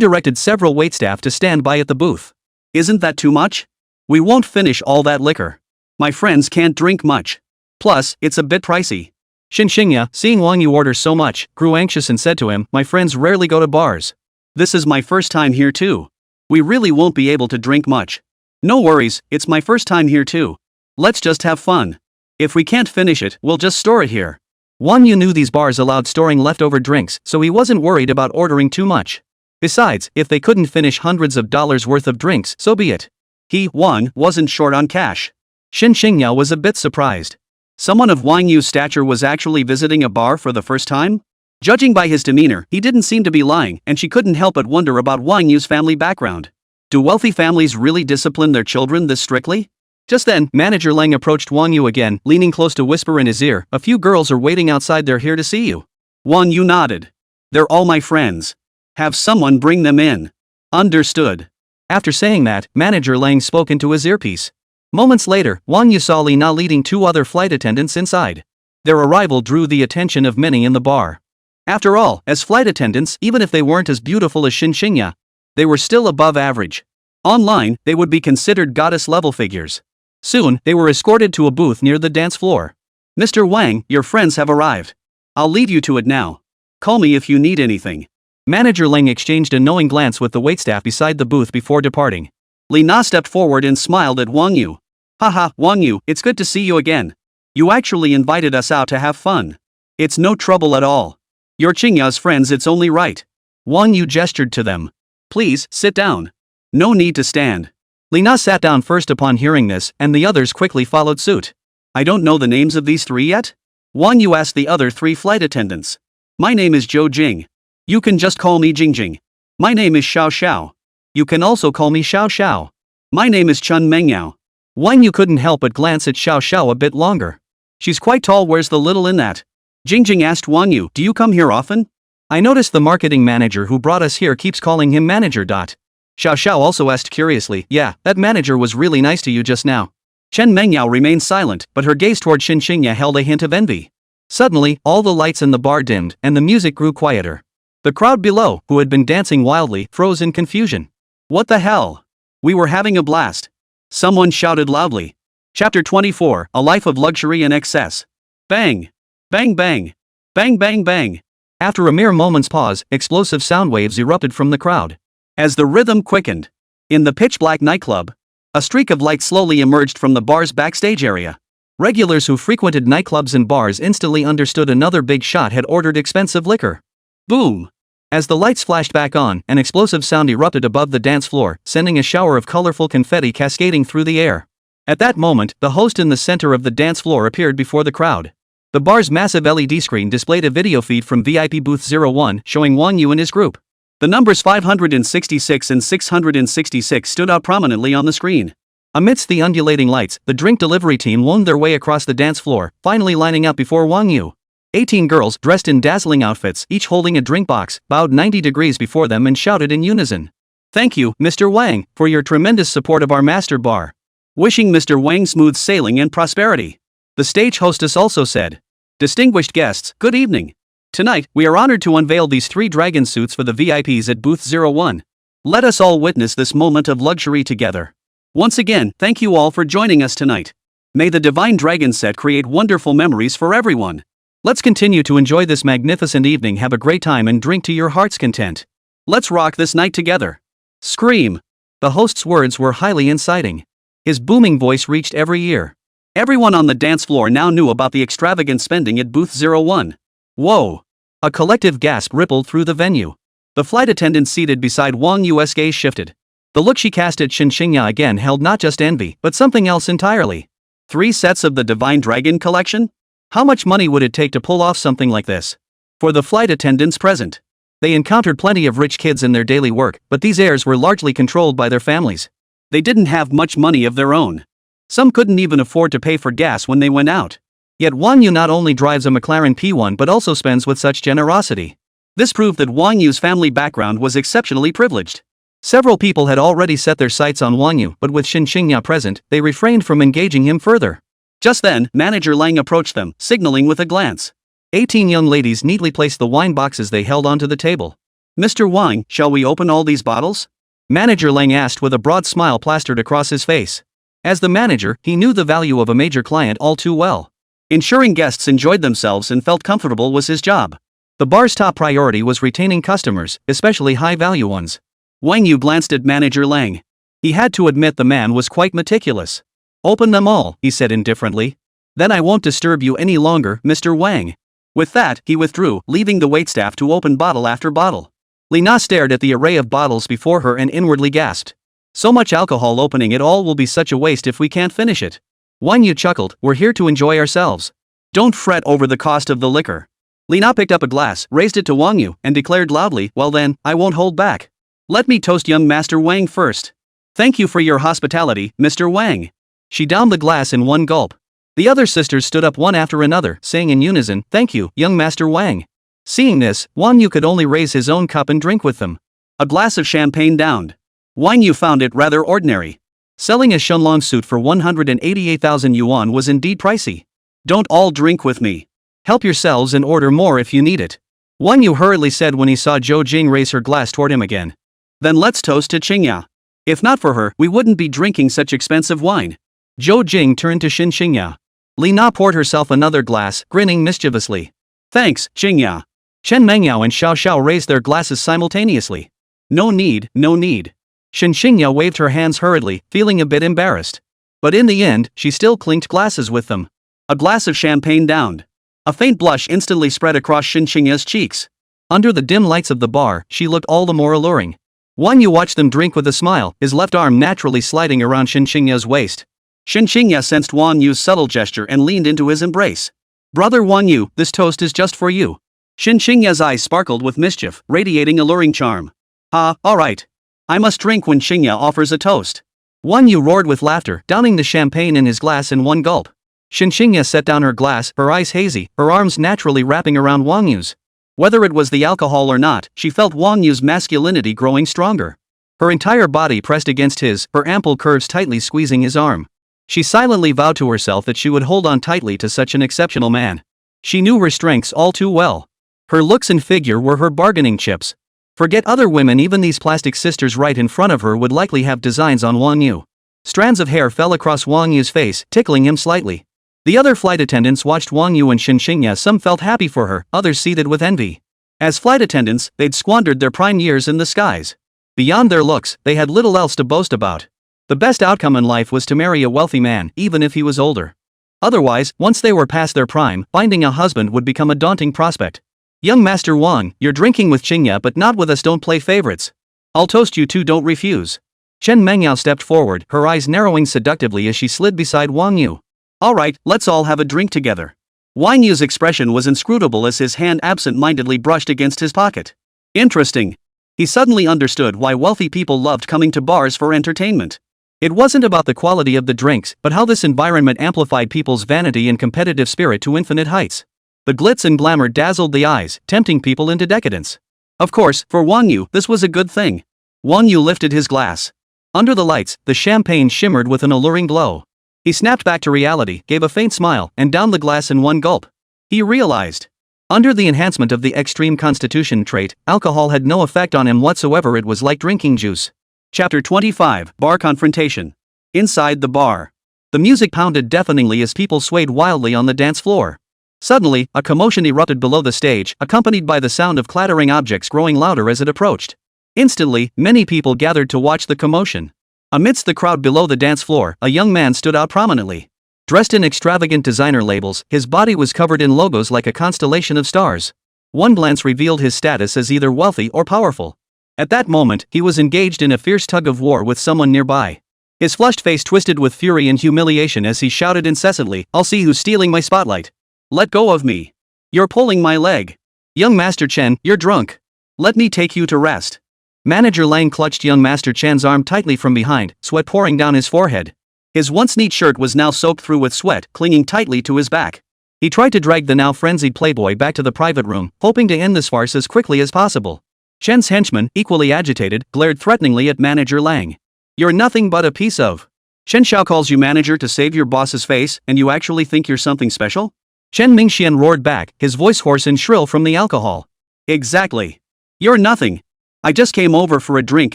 directed several waitstaff to stand by at the booth. "Isn't that too much? We won't finish all that liquor. My friends can't drink much. Plus, it's a bit pricey." Xinxingya, seeing Wang Yu order so much, grew anxious and said to him, "My friends rarely go to bars. This is my first time here too. We really won't be able to drink much." "No worries, it's my first time here too. Let's just have fun. If we can't finish it, we'll just store it here." Wang Yu knew these bars allowed storing leftover drinks, so he wasn't worried about ordering too much. Besides, if they couldn't finish hundreds of dollars worth of drinks, so be it. He, Wang, wasn't short on cash. Xinxingya was a bit surprised. Someone of Wang Yu's stature was actually visiting a bar for the first time? Judging by his demeanor, he didn't seem to be lying, and she couldn't help but wonder about Wang Yu's family background. Do wealthy families really discipline their children this strictly? Just then, Manager Lang approached Wang Yu again, leaning close to whisper in his ear, "A few girls are waiting outside, they're here to see you." Wang Yu nodded. "They're all my friends. Have someone bring them in." "Understood." After saying that, Manager Lang spoke into his earpiece. Moments later, Wang Yu saw Li Na leading 2 other flight attendants inside. Their arrival drew the attention of many in the bar. After all, as flight attendants, even if they weren't as beautiful as Xinxingya, they were still above average. Online, they would be considered goddess-level figures. Soon, they were escorted to a booth near the dance floor. "Mr. Wang, your friends have arrived. I'll leave you to it now. Call me if you need anything." Manager Lang exchanged a knowing glance with the waitstaff beside the booth before departing. Li Na stepped forward and smiled at Wang Yu. "Haha, Wang Yu, it's good to see you again. You actually invited us out to have fun. It's no trouble at all. You're Qingya's friends, it's only right." Wang Yu gestured to them. "Please, sit down. No need to stand." Li Na sat down first upon hearing this, and the others quickly followed suit. "I don't know the names of these 3 yet?" Wang Yu asked the other 3 flight attendants. "My name is Zhou Jing. You can just call me Jingjing. My name is Xiao Xiao. You can also call me Xiao Xiao. My name is Chun Mengyao." Wang Yu couldn't help but glance at Xiao Xiao a bit longer. "She's quite tall, where's the little in that?" Jingjing asked Wang Yu, "Do you come here often?" "I noticed the marketing manager who brought us here keeps calling him manager. Xiao Xiao also asked curiously, "Yeah, that manager was really nice to you just now." Chen Mengyao remained silent, but her gaze toward Xinxingya held a hint of envy. Suddenly, all the lights in the bar dimmed, and the music grew quieter. The crowd below, who had been dancing wildly, froze in confusion. "What the hell? We were having a blast." Someone shouted loudly. Chapter 24, A Life of Luxury and Excess. Bang! Bang bang! Bang bang bang! After a mere moment's pause, explosive sound waves erupted from the crowd. As the rhythm quickened, in the pitch-black nightclub, a streak of light slowly emerged from the bar's backstage area. Regulars who frequented nightclubs and bars instantly understood another big shot had ordered expensive liquor. Boom! As the lights flashed back on, an explosive sound erupted above the dance floor, sending a shower of colorful confetti cascading through the air. At that moment, the host in the center of the dance floor appeared before the crowd. The bar's massive LED screen displayed a video feed from VIP booth 01 showing Wang You and his group. The numbers 566 and 666 stood out prominently on the screen. Amidst the undulating lights, the drink delivery team wound their way across the dance floor, finally lining up before Wang You. 18 girls, dressed in dazzling outfits, each holding a drink box, bowed 90 degrees before them and shouted in unison. "Thank you, Mr. Wang, for your tremendous support of our master bar. Wishing Mr. Wang smooth sailing and prosperity." The stage hostess also said, "Distinguished guests, good evening. Tonight, we are honored to unveil these 3 dragon suits for the VIPs at booth 01. Let us all witness this moment of luxury together. Once again, thank you all for joining us tonight. May the divine dragon set create wonderful memories for everyone. Let's continue to enjoy this magnificent evening, have a great time and drink to your heart's content. Let's rock this night together. Scream." The host's words were highly inciting. His booming voice reached every ear. Everyone on the dance floor now knew about the extravagant spending at booth 01. Whoa! A collective gasp rippled through the venue. The flight attendant seated beside Wang Yu's gaze shifted. The look she cast at Shinshingya again held not just envy, but something else entirely. 3 sets of the Divine Dragon collection? How much money would it take to pull off something like this? For the flight attendants present, they encountered plenty of rich kids in their daily work, but these heirs were largely controlled by their families. They didn't have much money of their own. Some couldn't even afford to pay for gas when they went out. Yet Wang You not only drives a McLaren P1 but also spends with such generosity. This proved that Wang Yu's family background was exceptionally privileged. Several people had already set their sights on Wang Yu, but with Shinshingya present, they refrained from engaging him further. Just then, Manager Lang approached them, signaling with a glance. 18 young ladies neatly placed the wine boxes they held onto the table. "Mr. Wang, shall we open all these bottles?" Manager Lang asked with a broad smile plastered across his face. As the manager, he knew the value of a major client all too well. Ensuring guests enjoyed themselves and felt comfortable was his job. The bar's top priority was retaining customers, especially high-value ones. Wang Yu glanced at Manager Lang. He had to admit the man was quite meticulous. "Open them all," he said indifferently. "Then I won't disturb you any longer, Mr. Wang." With that, he withdrew, leaving the waitstaff to open bottle after bottle. Lina stared at the array of bottles before her and inwardly gasped. "So much alcohol, opening it all will be such a waste if we can't finish it." Wang Yu chuckled, "We're here to enjoy ourselves. Don't fret over the cost of the liquor." Lina picked up a glass, raised it to Wang Yu, and declared loudly, "Well then, I won't hold back. Let me toast young Master Wang first. Thank you for your hospitality, Mr. Wang." She downed the glass in one gulp. The other sisters stood up one after another, saying in unison, "Thank you, young Master Wang." Seeing this, Wang Yu could only raise his own cup and drink with them. A glass of champagne downed. Wang Yu found it rather ordinary. Selling a Shunlong suit for 188,000 yuan was indeed pricey. "Don't all drink with me. Help yourselves and order more if you need it," Wang Yu hurriedly said when he saw Zhou Jing raise her glass toward him again. "Then let's toast to Qingya. If not for her, we wouldn't be drinking such expensive wine." Zhou Jing turned to Shinshingya. Li Na poured herself another glass, grinning mischievously. "Thanks, Qingya." Chen Mengyao and Xiao Xiao raised their glasses simultaneously. "No need, no need." Shinshingya waved her hands hurriedly, feeling a bit embarrassed. But in the end, she still clinked glasses with them. A glass of champagne downed. A faint blush instantly spread across Shinshingya's cheeks. Under the dim lights of the bar, she looked all the more alluring. Wang Yu watched them drink with a smile, his left arm naturally sliding around Shinshingya's waist. Shinshingya sensed Wang Yu's subtle gesture and leaned into his embrace. "Brother Wang Yu, this toast is just for you." Shinshingya's eyes sparkled with mischief, radiating alluring charm. Alright. I must drink when Xingya offers a toast." Wang Yu roared with laughter, downing the champagne in his glass in one gulp. Shinshingya set down her glass, her eyes hazy, her arms naturally wrapping around Wang Yu's. Whether it was the alcohol or not, she felt Wang Yu's masculinity growing stronger. Her entire body pressed against his, her ample curves tightly squeezing his arm. She silently vowed to herself that she would hold on tightly to such an exceptional man. She knew her strengths all too well. Her looks and figure were her bargaining chips. Forget other women, even these plastic sisters right in front of her would likely have designs on Wang Yu. Strands of hair fell across Wang Yu's face, tickling him slightly. The other flight attendants watched Wang Yu and Shinshingya. Some felt happy for her, others seethed with envy. As flight attendants, they'd squandered their prime years in the skies. Beyond their looks, they had little else to boast about. The best outcome in life was to marry a wealthy man, even if he was older. Otherwise, once they were past their prime, finding a husband would become a daunting prospect. Young Master Wang, you're drinking with Qingya but not with us, don't play favorites. I'll toast you two, don't refuse. Chen Mengyao stepped forward, her eyes narrowing seductively as she slid beside Wang Yu. Alright, let's all have a drink together. Wang Yu's expression was inscrutable as his hand absent-mindedly brushed against his pocket. Interesting. He suddenly understood why wealthy people loved coming to bars for entertainment. It wasn't about the quality of the drinks, but how this environment amplified people's vanity and competitive spirit to infinite heights. The glitz and glamour dazzled the eyes, tempting people into decadence. Of course, for Wang Yu, this was a good thing. Wang Yu lifted his glass. Under the lights, the champagne shimmered with an alluring glow. He snapped back to reality, gave a faint smile, and downed the glass in one gulp. He realized. Under the enhancement of the extreme constitution trait, alcohol had no effect on him whatsoever. It was like drinking juice. Chapter 25, Bar Confrontation. Inside the bar. The music pounded deafeningly as people swayed wildly on the dance floor. Suddenly, a commotion erupted below the stage, accompanied by the sound of clattering objects growing louder as it approached. Instantly, many people gathered to watch the commotion. Amidst the crowd below the dance floor, a young man stood out prominently. Dressed in extravagant designer labels, his body was covered in logos like a constellation of stars. One glance revealed his status as either wealthy or powerful. At that moment, he was engaged in a fierce tug-of-war with someone nearby. His flushed face twisted with fury and humiliation as he shouted incessantly, "I'll see who's stealing my spotlight. Let go of me. You're pulling my leg. Young Master Chen, you're drunk. Let me take you to rest." Manager Lang clutched young Master Chen's arm tightly from behind, sweat pouring down his forehead. His once neat shirt was now soaked through with sweat, clinging tightly to his back. He tried to drag the now frenzied playboy back to the private room, hoping to end this farce as quickly as possible. Chen's henchman, equally agitated, glared threateningly at Manager Lang. "You're nothing but a piece of. Chen Xiao calls you manager to save your boss's face, and you actually think you're something special?" Chen Mingxian roared back, his voice hoarse and shrill from the alcohol. "Exactly. You're nothing. I just came over for a drink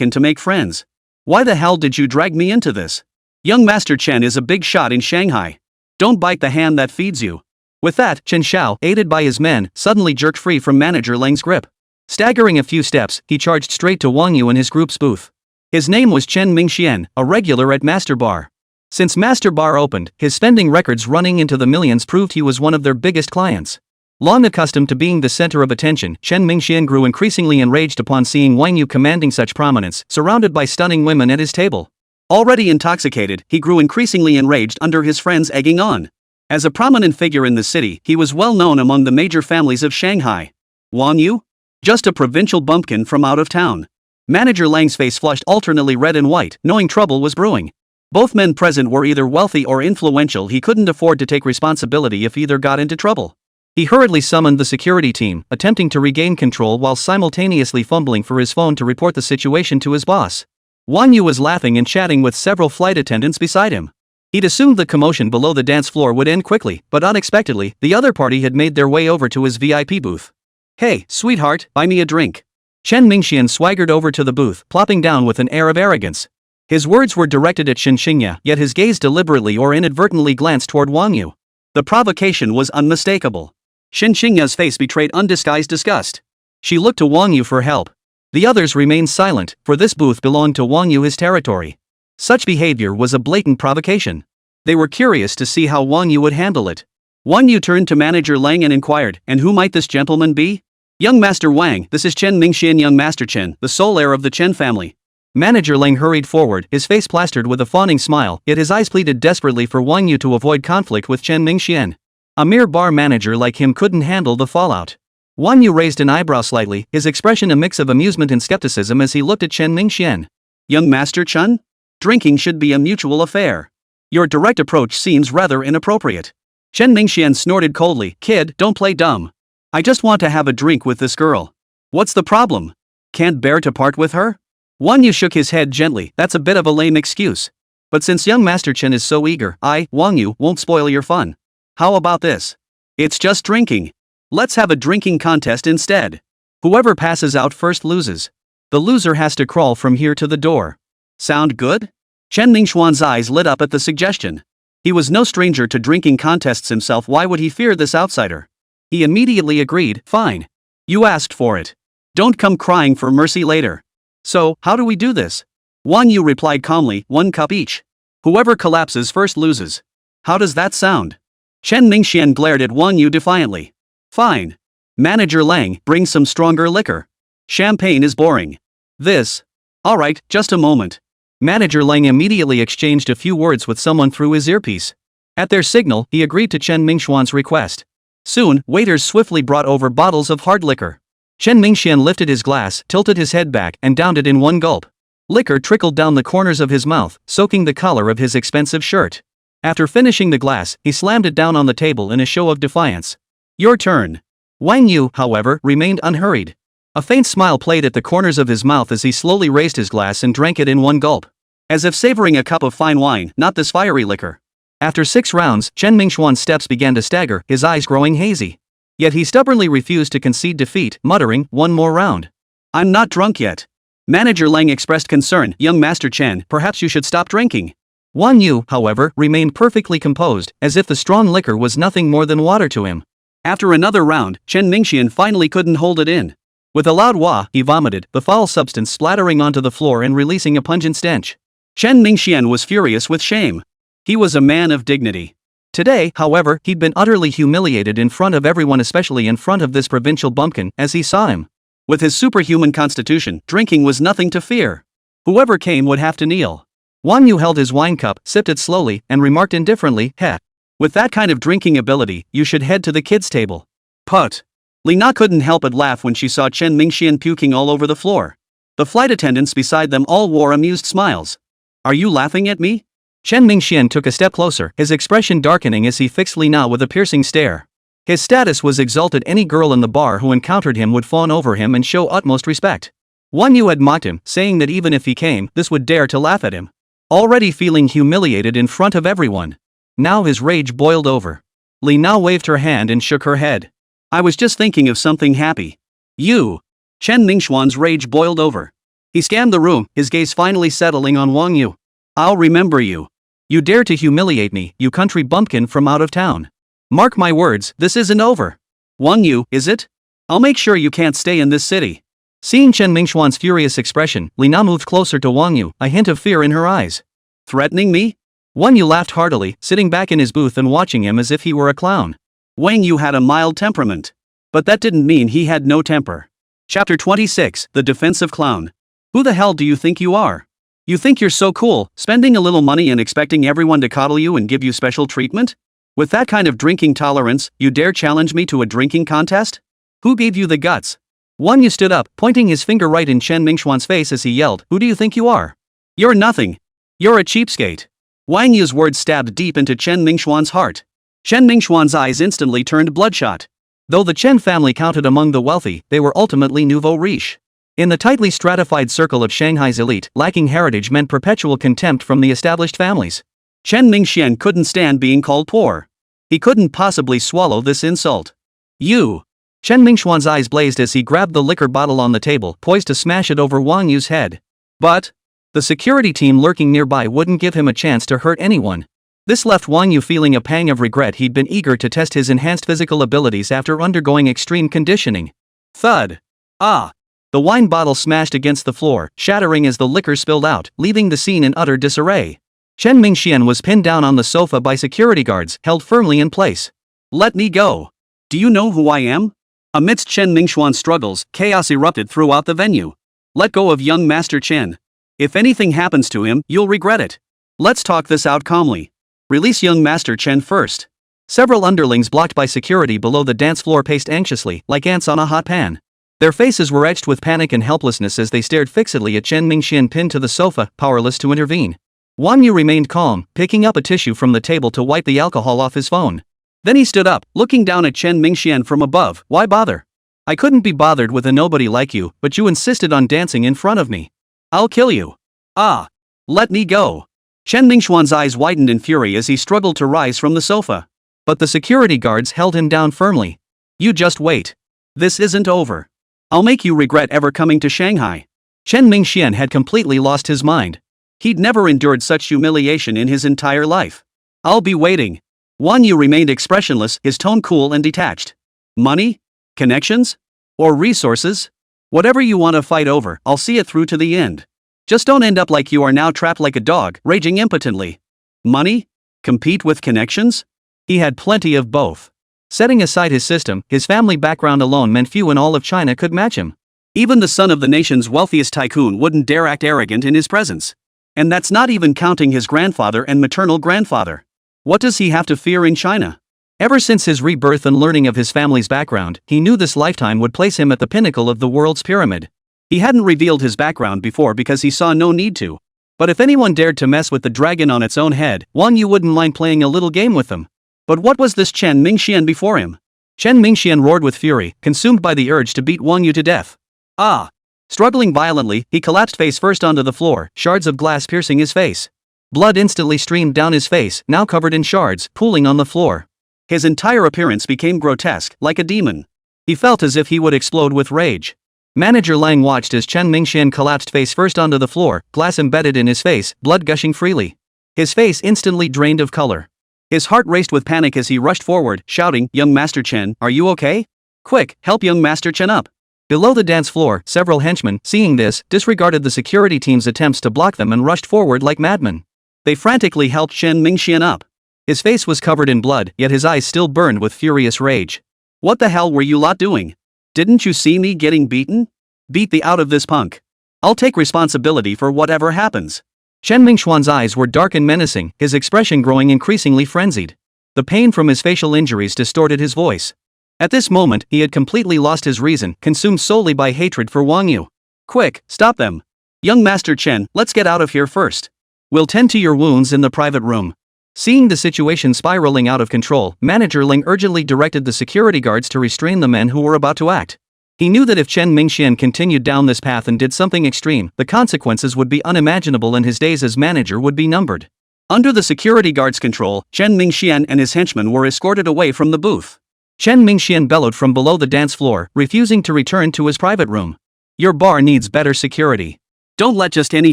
and to make friends. Why the hell did you drag me into this? Young Master Chen is a big shot in Shanghai. Don't bite the hand that feeds you." With that, Chen Xiao, aided by his men, suddenly jerked free from Manager Lang's grip. Staggering a few steps, he charged straight to Wang Yu and his group's booth. His name was Chen Mingxian, a regular at Master Bar. Since Master Bar opened, his spending records running into the millions proved he was one of their biggest clients. Long accustomed to being the center of attention, Chen Mingxian grew increasingly enraged upon seeing Wang Yu commanding such prominence, surrounded by stunning women at his table. Already intoxicated, he grew increasingly enraged under his friends egging on. As a prominent figure in the city, he was well known among the major families of Shanghai. Wang Yu? Just a provincial bumpkin from out of town. Manager Lang's face flushed alternately red and white, knowing trouble was brewing. Both men present were either wealthy or influential. He couldn't afford to take responsibility if either got into trouble. He hurriedly summoned the security team, attempting to regain control while simultaneously fumbling for his phone to report the situation to his boss. Wang Yu was laughing and chatting with several flight attendants beside him. He'd assumed the commotion below the dance floor would end quickly, but unexpectedly, the other party had made their way over to his VIP booth. "Hey, sweetheart, buy me a drink." Chen Mingxian swaggered over to the booth, plopping down with an air of arrogance. His words were directed at Shen Xingya, yet his gaze deliberately or inadvertently glanced toward Wang Yu. The provocation was unmistakable. Shen Xingya's face betrayed undisguised disgust. She looked to Wang Yu for help. The others remained silent, for this booth belonged to Wang Yu, his territory. Such behavior was a blatant provocation. They were curious to see how Wang Yu would handle it. Wang Yu turned to Manager Lang and inquired, "And who might this gentleman be?" "Young Master Wang, this is Chen Mingxian, young Master Chen, the sole heir of the Chen family." Manager Lang hurried forward, his face plastered with a fawning smile, yet his eyes pleaded desperately for Wang Yu to avoid conflict with Chen Mingxian. A mere bar manager like him couldn't handle the fallout. Wang Yu raised an eyebrow slightly, his expression a mix of amusement and skepticism as he looked at Chen Mingxian. "Young Master Chen? Drinking should be a mutual affair. Your direct approach seems rather inappropriate." Chen Mingxian snorted coldly, "Kid, don't play dumb. I just want to have a drink with this girl. What's the problem? Can't bear to part with her?" Wang Yu shook his head gently. "That's a bit of a lame excuse. But since young Master Chen is so eager, I, Wang Yu, won't spoil your fun. How about this? It's just drinking. Let's have a drinking contest instead. Whoever passes out first loses. The loser has to crawl from here to the door. Sound good?" Chen Mingxuan's eyes lit up at the suggestion. He was no stranger to drinking contests himself. Why would he fear this outsider? He immediately agreed, "Fine. You asked for it. Don't come crying for mercy later. So, how do we do this? Wang Yu replied calmly, 1 cup each. Whoever collapses first loses. How does that sound? Chen Mingxian glared at Wang Yu defiantly. Fine. Manager Lang, bring some stronger liquor. Champagne is boring. This. Alright, just a moment. Manager Lang immediately exchanged a few words with someone through his earpiece. At their signal, he agreed to Chen Mingxuan's request. Soon, waiters swiftly brought over bottles of hard liquor. Chen Mingxian lifted his glass, tilted his head back, and downed it in one gulp. Liquor trickled down the corners of his mouth, soaking the collar of his expensive shirt. After finishing the glass, he slammed it down on the table in a show of defiance. Your turn. Wang Yu, however, remained unhurried. A faint smile played at the corners of his mouth as he slowly raised his glass and drank it in one gulp. As if savoring a cup of fine wine, not this fiery liquor. After 6 rounds, Chen Mingxuan's steps began to stagger, his eyes growing hazy. Yet he stubbornly refused to concede defeat, muttering, 1 more round. I'm not drunk yet. Manager Lang expressed concern, young Master Chen, perhaps you should stop drinking. Wang Yu, however, remained perfectly composed, as if the strong liquor was nothing more than water to him. After another round, Chen Mingxian finally couldn't hold it in. With a loud wah, he vomited, the foul substance splattering onto the floor and releasing a pungent stench. Chen Mingxian was furious with shame. He was a man of dignity. Today, however, he'd been utterly humiliated in front of everyone, especially in front of this provincial bumpkin, as he saw him. With his superhuman constitution, drinking was nothing to fear. Whoever came would have to kneel. Wang Yu held his wine cup, sipped it slowly, and remarked indifferently, heh. With that kind of drinking ability, you should head to the kids' table. Put. Li Na couldn't help but laugh when she saw Chen Mingxian puking all over the floor. The flight attendants beside them all wore amused smiles. Are you laughing at me? Chen Mingxian took a step closer, his expression darkening as he fixed Li Na with a piercing stare. His status was exalted. Any girl in the bar who encountered him would fawn over him and show utmost respect. Wang Yu had mocked him, saying that even if he came, this would dare to laugh at him. Already feeling humiliated in front of everyone. Now his rage boiled over. Li Na waved her hand and shook her head. I was just thinking of something happy. You. Chen Mingxuan's rage boiled over. He scanned the room, his gaze finally settling on Wang Yu. I'll remember you. You dare to humiliate me, you country bumpkin from out of town. Mark my words, this isn't over. Wang Yu, is it? I'll make sure you can't stay in this city. Seeing Chen Mingxuan's furious expression, Li Na moved closer to Wang Yu, a hint of fear in her eyes. Threatening me? Wang Yu laughed heartily, sitting back in his booth and watching him as if he were a clown. Wang Yu had a mild temperament. But that didn't mean he had no temper. Chapter 26, The Defensive Clown. Who the hell do you think you are? You think you're so cool, spending a little money and expecting everyone to coddle you and give you special treatment? With that kind of drinking tolerance, you dare challenge me to a drinking contest? Who gave you the guts? Wang Yu stood up, pointing his finger right in Chen Mingxuan's face as he yelled, Who do you think you are? You're nothing. You're a cheapskate. Wang Yu's words stabbed deep into Chen Mingxuan's heart. Chen Mingxuan's eyes instantly turned bloodshot. Though the Chen family counted among the wealthy, they were ultimately nouveau riche. In the tightly stratified circle of Shanghai's elite, lacking heritage meant perpetual contempt from the established families. Chen Mingxian couldn't stand being called poor. He couldn't possibly swallow this insult. You. Chen Mingxuan's eyes blazed as he grabbed the liquor bottle on the table, poised to smash it over Wang Yu's head. But the security team lurking nearby wouldn't give him a chance to hurt anyone. This left Wang Yu feeling a pang of regret. He'd been eager to test his enhanced physical abilities after undergoing extreme conditioning. Thud. Ah. The wine bottle smashed against the floor, shattering as the liquor spilled out, leaving the scene in utter disarray. Chen Mingxian was pinned down on the sofa by security guards, held firmly in place. Let me go. Do you know who I am? Amidst Chen Mingxuan's struggles, chaos erupted throughout the venue. Let go of young Master Chen. If anything happens to him, you'll regret it. Let's talk this out calmly. Release young Master Chen first. Several underlings blocked by security below the dance floor paced anxiously, like ants on a hot pan. Their faces were etched with panic and helplessness as they stared fixedly at Chen Mingxian pinned to the sofa, powerless to intervene. Wang Yu remained calm, picking up a tissue from the table to wipe the alcohol off his phone. Then he stood up, looking down at Chen Mingxian from above. Why bother? I couldn't be bothered with a nobody like you, but you insisted on dancing in front of me. I'll kill you. Ah. Let me go. Chen Mingxuan's eyes widened in fury as he struggled to rise from the sofa. But the security guards held him down firmly. You just wait. This isn't over. I'll make you regret ever coming to Shanghai. Chen Mingxian had completely lost his mind. He'd never endured such humiliation in his entire life. I'll be waiting. Wang Yu remained expressionless, his tone cool and detached. Money? Connections? Or resources? Whatever you want to fight over, I'll see it through to the end. Just don't end up like you are now trapped like a dog, raging impotently. Money? Compete with connections? He had plenty of both. Setting aside his system, his family background alone meant few in all of China could match him. Even the son of the nation's wealthiest tycoon wouldn't dare act arrogant in his presence. And that's not even counting his grandfather and maternal grandfather. What does he have to fear in China? Ever since his rebirth and learning of his family's background, he knew this lifetime would place him at the pinnacle of the world's pyramid. He hadn't revealed his background before because he saw no need to. But if anyone dared to mess with the dragon on its own head, Wang You wouldn't mind playing a little game with them. But what was this Chen Mingxian before him? Chen Mingxian roared with fury, consumed by the urge to beat Wang Yu to death. Ah! Struggling violently, he collapsed face first onto the floor, shards of glass piercing his face. Blood instantly streamed down his face, now covered in shards, pooling on the floor. His entire appearance became grotesque, like a demon. He felt as if he would explode with rage. Manager Lang watched as Chen Mingxian collapsed face first onto the floor, glass embedded in his face, blood gushing freely. His face instantly drained of color. His heart raced with panic as he rushed forward, shouting, "Young Master Chen, are you okay? Quick, help young Master Chen up." Below the dance floor, several henchmen, seeing this, disregarded the security team's attempts to block them and rushed forward like madmen. They frantically helped Chen Mingxian up. His face was covered in blood, yet his eyes still burned with furious rage. "What the hell were you lot doing? Didn't you see me getting beaten? Beat the out of this punk. I'll take responsibility for whatever happens." Chen Mingxuan's eyes were dark and menacing, his expression growing increasingly frenzied. The pain from his facial injuries distorted his voice. At this moment, he had completely lost his reason, consumed solely by hatred for Wang Yu. "Quick, stop them. Young Master Chen, let's get out of here first. We'll tend to your wounds in the private room." Seeing the situation spiraling out of control, Manager Ling urgently directed the security guards to restrain the men who were about to act. He knew that if Chen Mingxian continued down this path and did something extreme, the consequences would be unimaginable and his days as manager would be numbered. Under the security guards' control, Chen Mingxian and his henchmen were escorted away from the booth. Chen Mingxian bellowed from below the dance floor, refusing to return to his private room. "Your bar needs better security. Don't let just any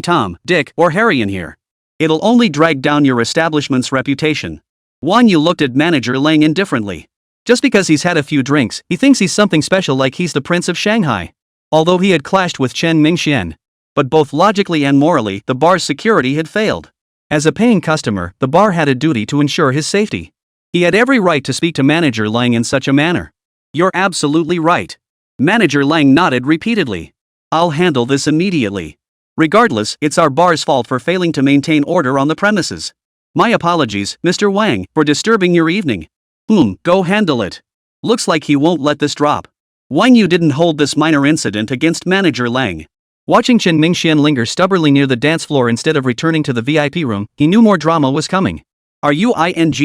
Tom, Dick, or Harry in here. It'll only drag down your establishment's reputation." Wang Yu looked at Manager Lang indifferently. Just because he's had a few drinks, he thinks he's something special, like he's the Prince of Shanghai. Although he had clashed with Chen Mingxian. But both logically and morally, the bar's security had failed. As a paying customer, the bar had a duty to ensure his safety. He had every right to speak to Manager Lang in such a manner. "You're absolutely right." Manager Lang nodded repeatedly. "I'll handle this immediately. Regardless, it's our bar's fault for failing to maintain order on the premises. My apologies, Mr. Wang, for disturbing your evening." Go handle it. Looks like he won't let this drop." Wang Yu didn't hold this minor incident against Manager Lang. Watching Chen Mingxian linger stubbornly near the dance floor instead of returning to the VIP room, he knew more drama was coming. "Are you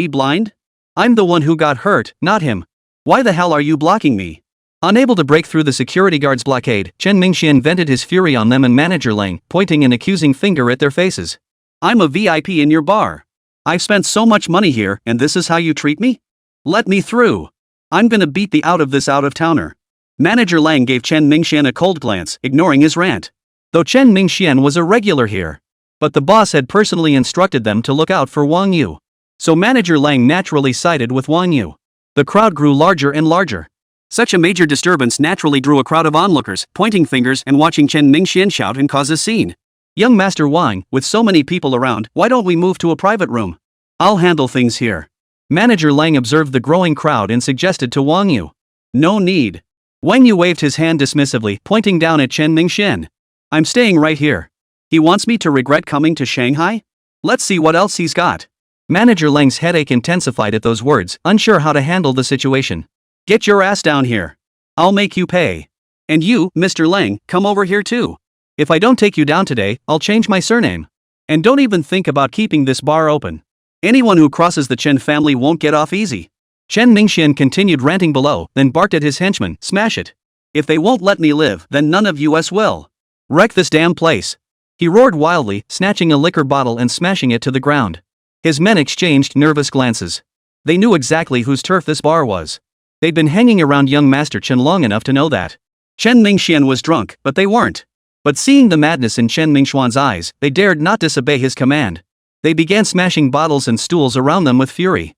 blind? I'm the one who got hurt, not him. Why the hell are you blocking me?" Unable to break through the security guards' blockade, Chen Mingxian vented his fury on them and Manager Lang, pointing an accusing finger at their faces. "I'm a VIP in your bar. I've spent so much money here, and this is how you treat me? Let me through. I'm gonna beat the out of this out-of-towner." Manager Lang gave Chen Mingxian a cold glance, ignoring his rant. Though Chen Mingxian was a regular here. But the boss had personally instructed them to look out for Wang Yu. So Manager Lang naturally sided with Wang Yu. The crowd grew larger and larger. Such a major disturbance naturally drew a crowd of onlookers, pointing fingers and watching Chen Mingxian shout and cause a scene. "Young Master Wang, with so many people around, why don't we move to a private room? I'll handle things here." Manager Lang observed the growing crowd and suggested to Wang Yu. "No need." Wang Yu waved his hand dismissively, pointing down at Chen Mingxian. "I'm staying right here. He wants me to regret coming to Shanghai? Let's see what else he's got." Manager Lang's headache intensified at those words, unsure how to handle the situation. "Get your ass down here. I'll make you pay. And you, Mr. Lang, come over here too. If I don't take you down today, I'll change my surname. And don't even think about keeping this bar open. Anyone who crosses the Chen family won't get off easy." Chen Mingxian continued ranting below, then barked at his henchmen, "Smash it. If they won't let me live, then none of us will. Wreck this damn place." He roared wildly, snatching a liquor bottle and smashing it to the ground. His men exchanged nervous glances. They knew exactly whose turf this bar was. They'd been hanging around young Master Chen long enough to know that. Chen Mingxian was drunk, but they weren't. But seeing the madness in Chen Mingxuan's eyes, they dared not disobey his command. They began smashing bottles and stools around them with fury.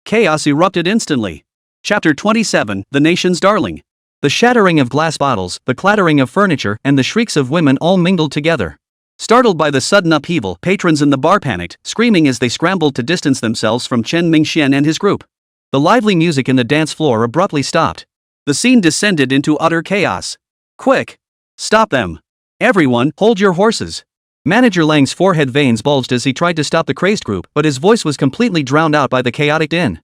Chaos erupted instantly. Chapter 27, The Nation's Darling. The shattering of glass bottles, the clattering of furniture, and the shrieks of women all mingled together. Startled by the sudden upheaval, patrons in the bar panicked, screaming as they scrambled to distance themselves from Chen Mingxian and his group. The lively music in the dance floor abruptly stopped. The scene descended into utter chaos. Quick! Stop them! Everyone, hold your horses! Manager Lang's forehead veins bulged as he tried to stop the crazed group, but his voice was completely drowned out by the chaotic din.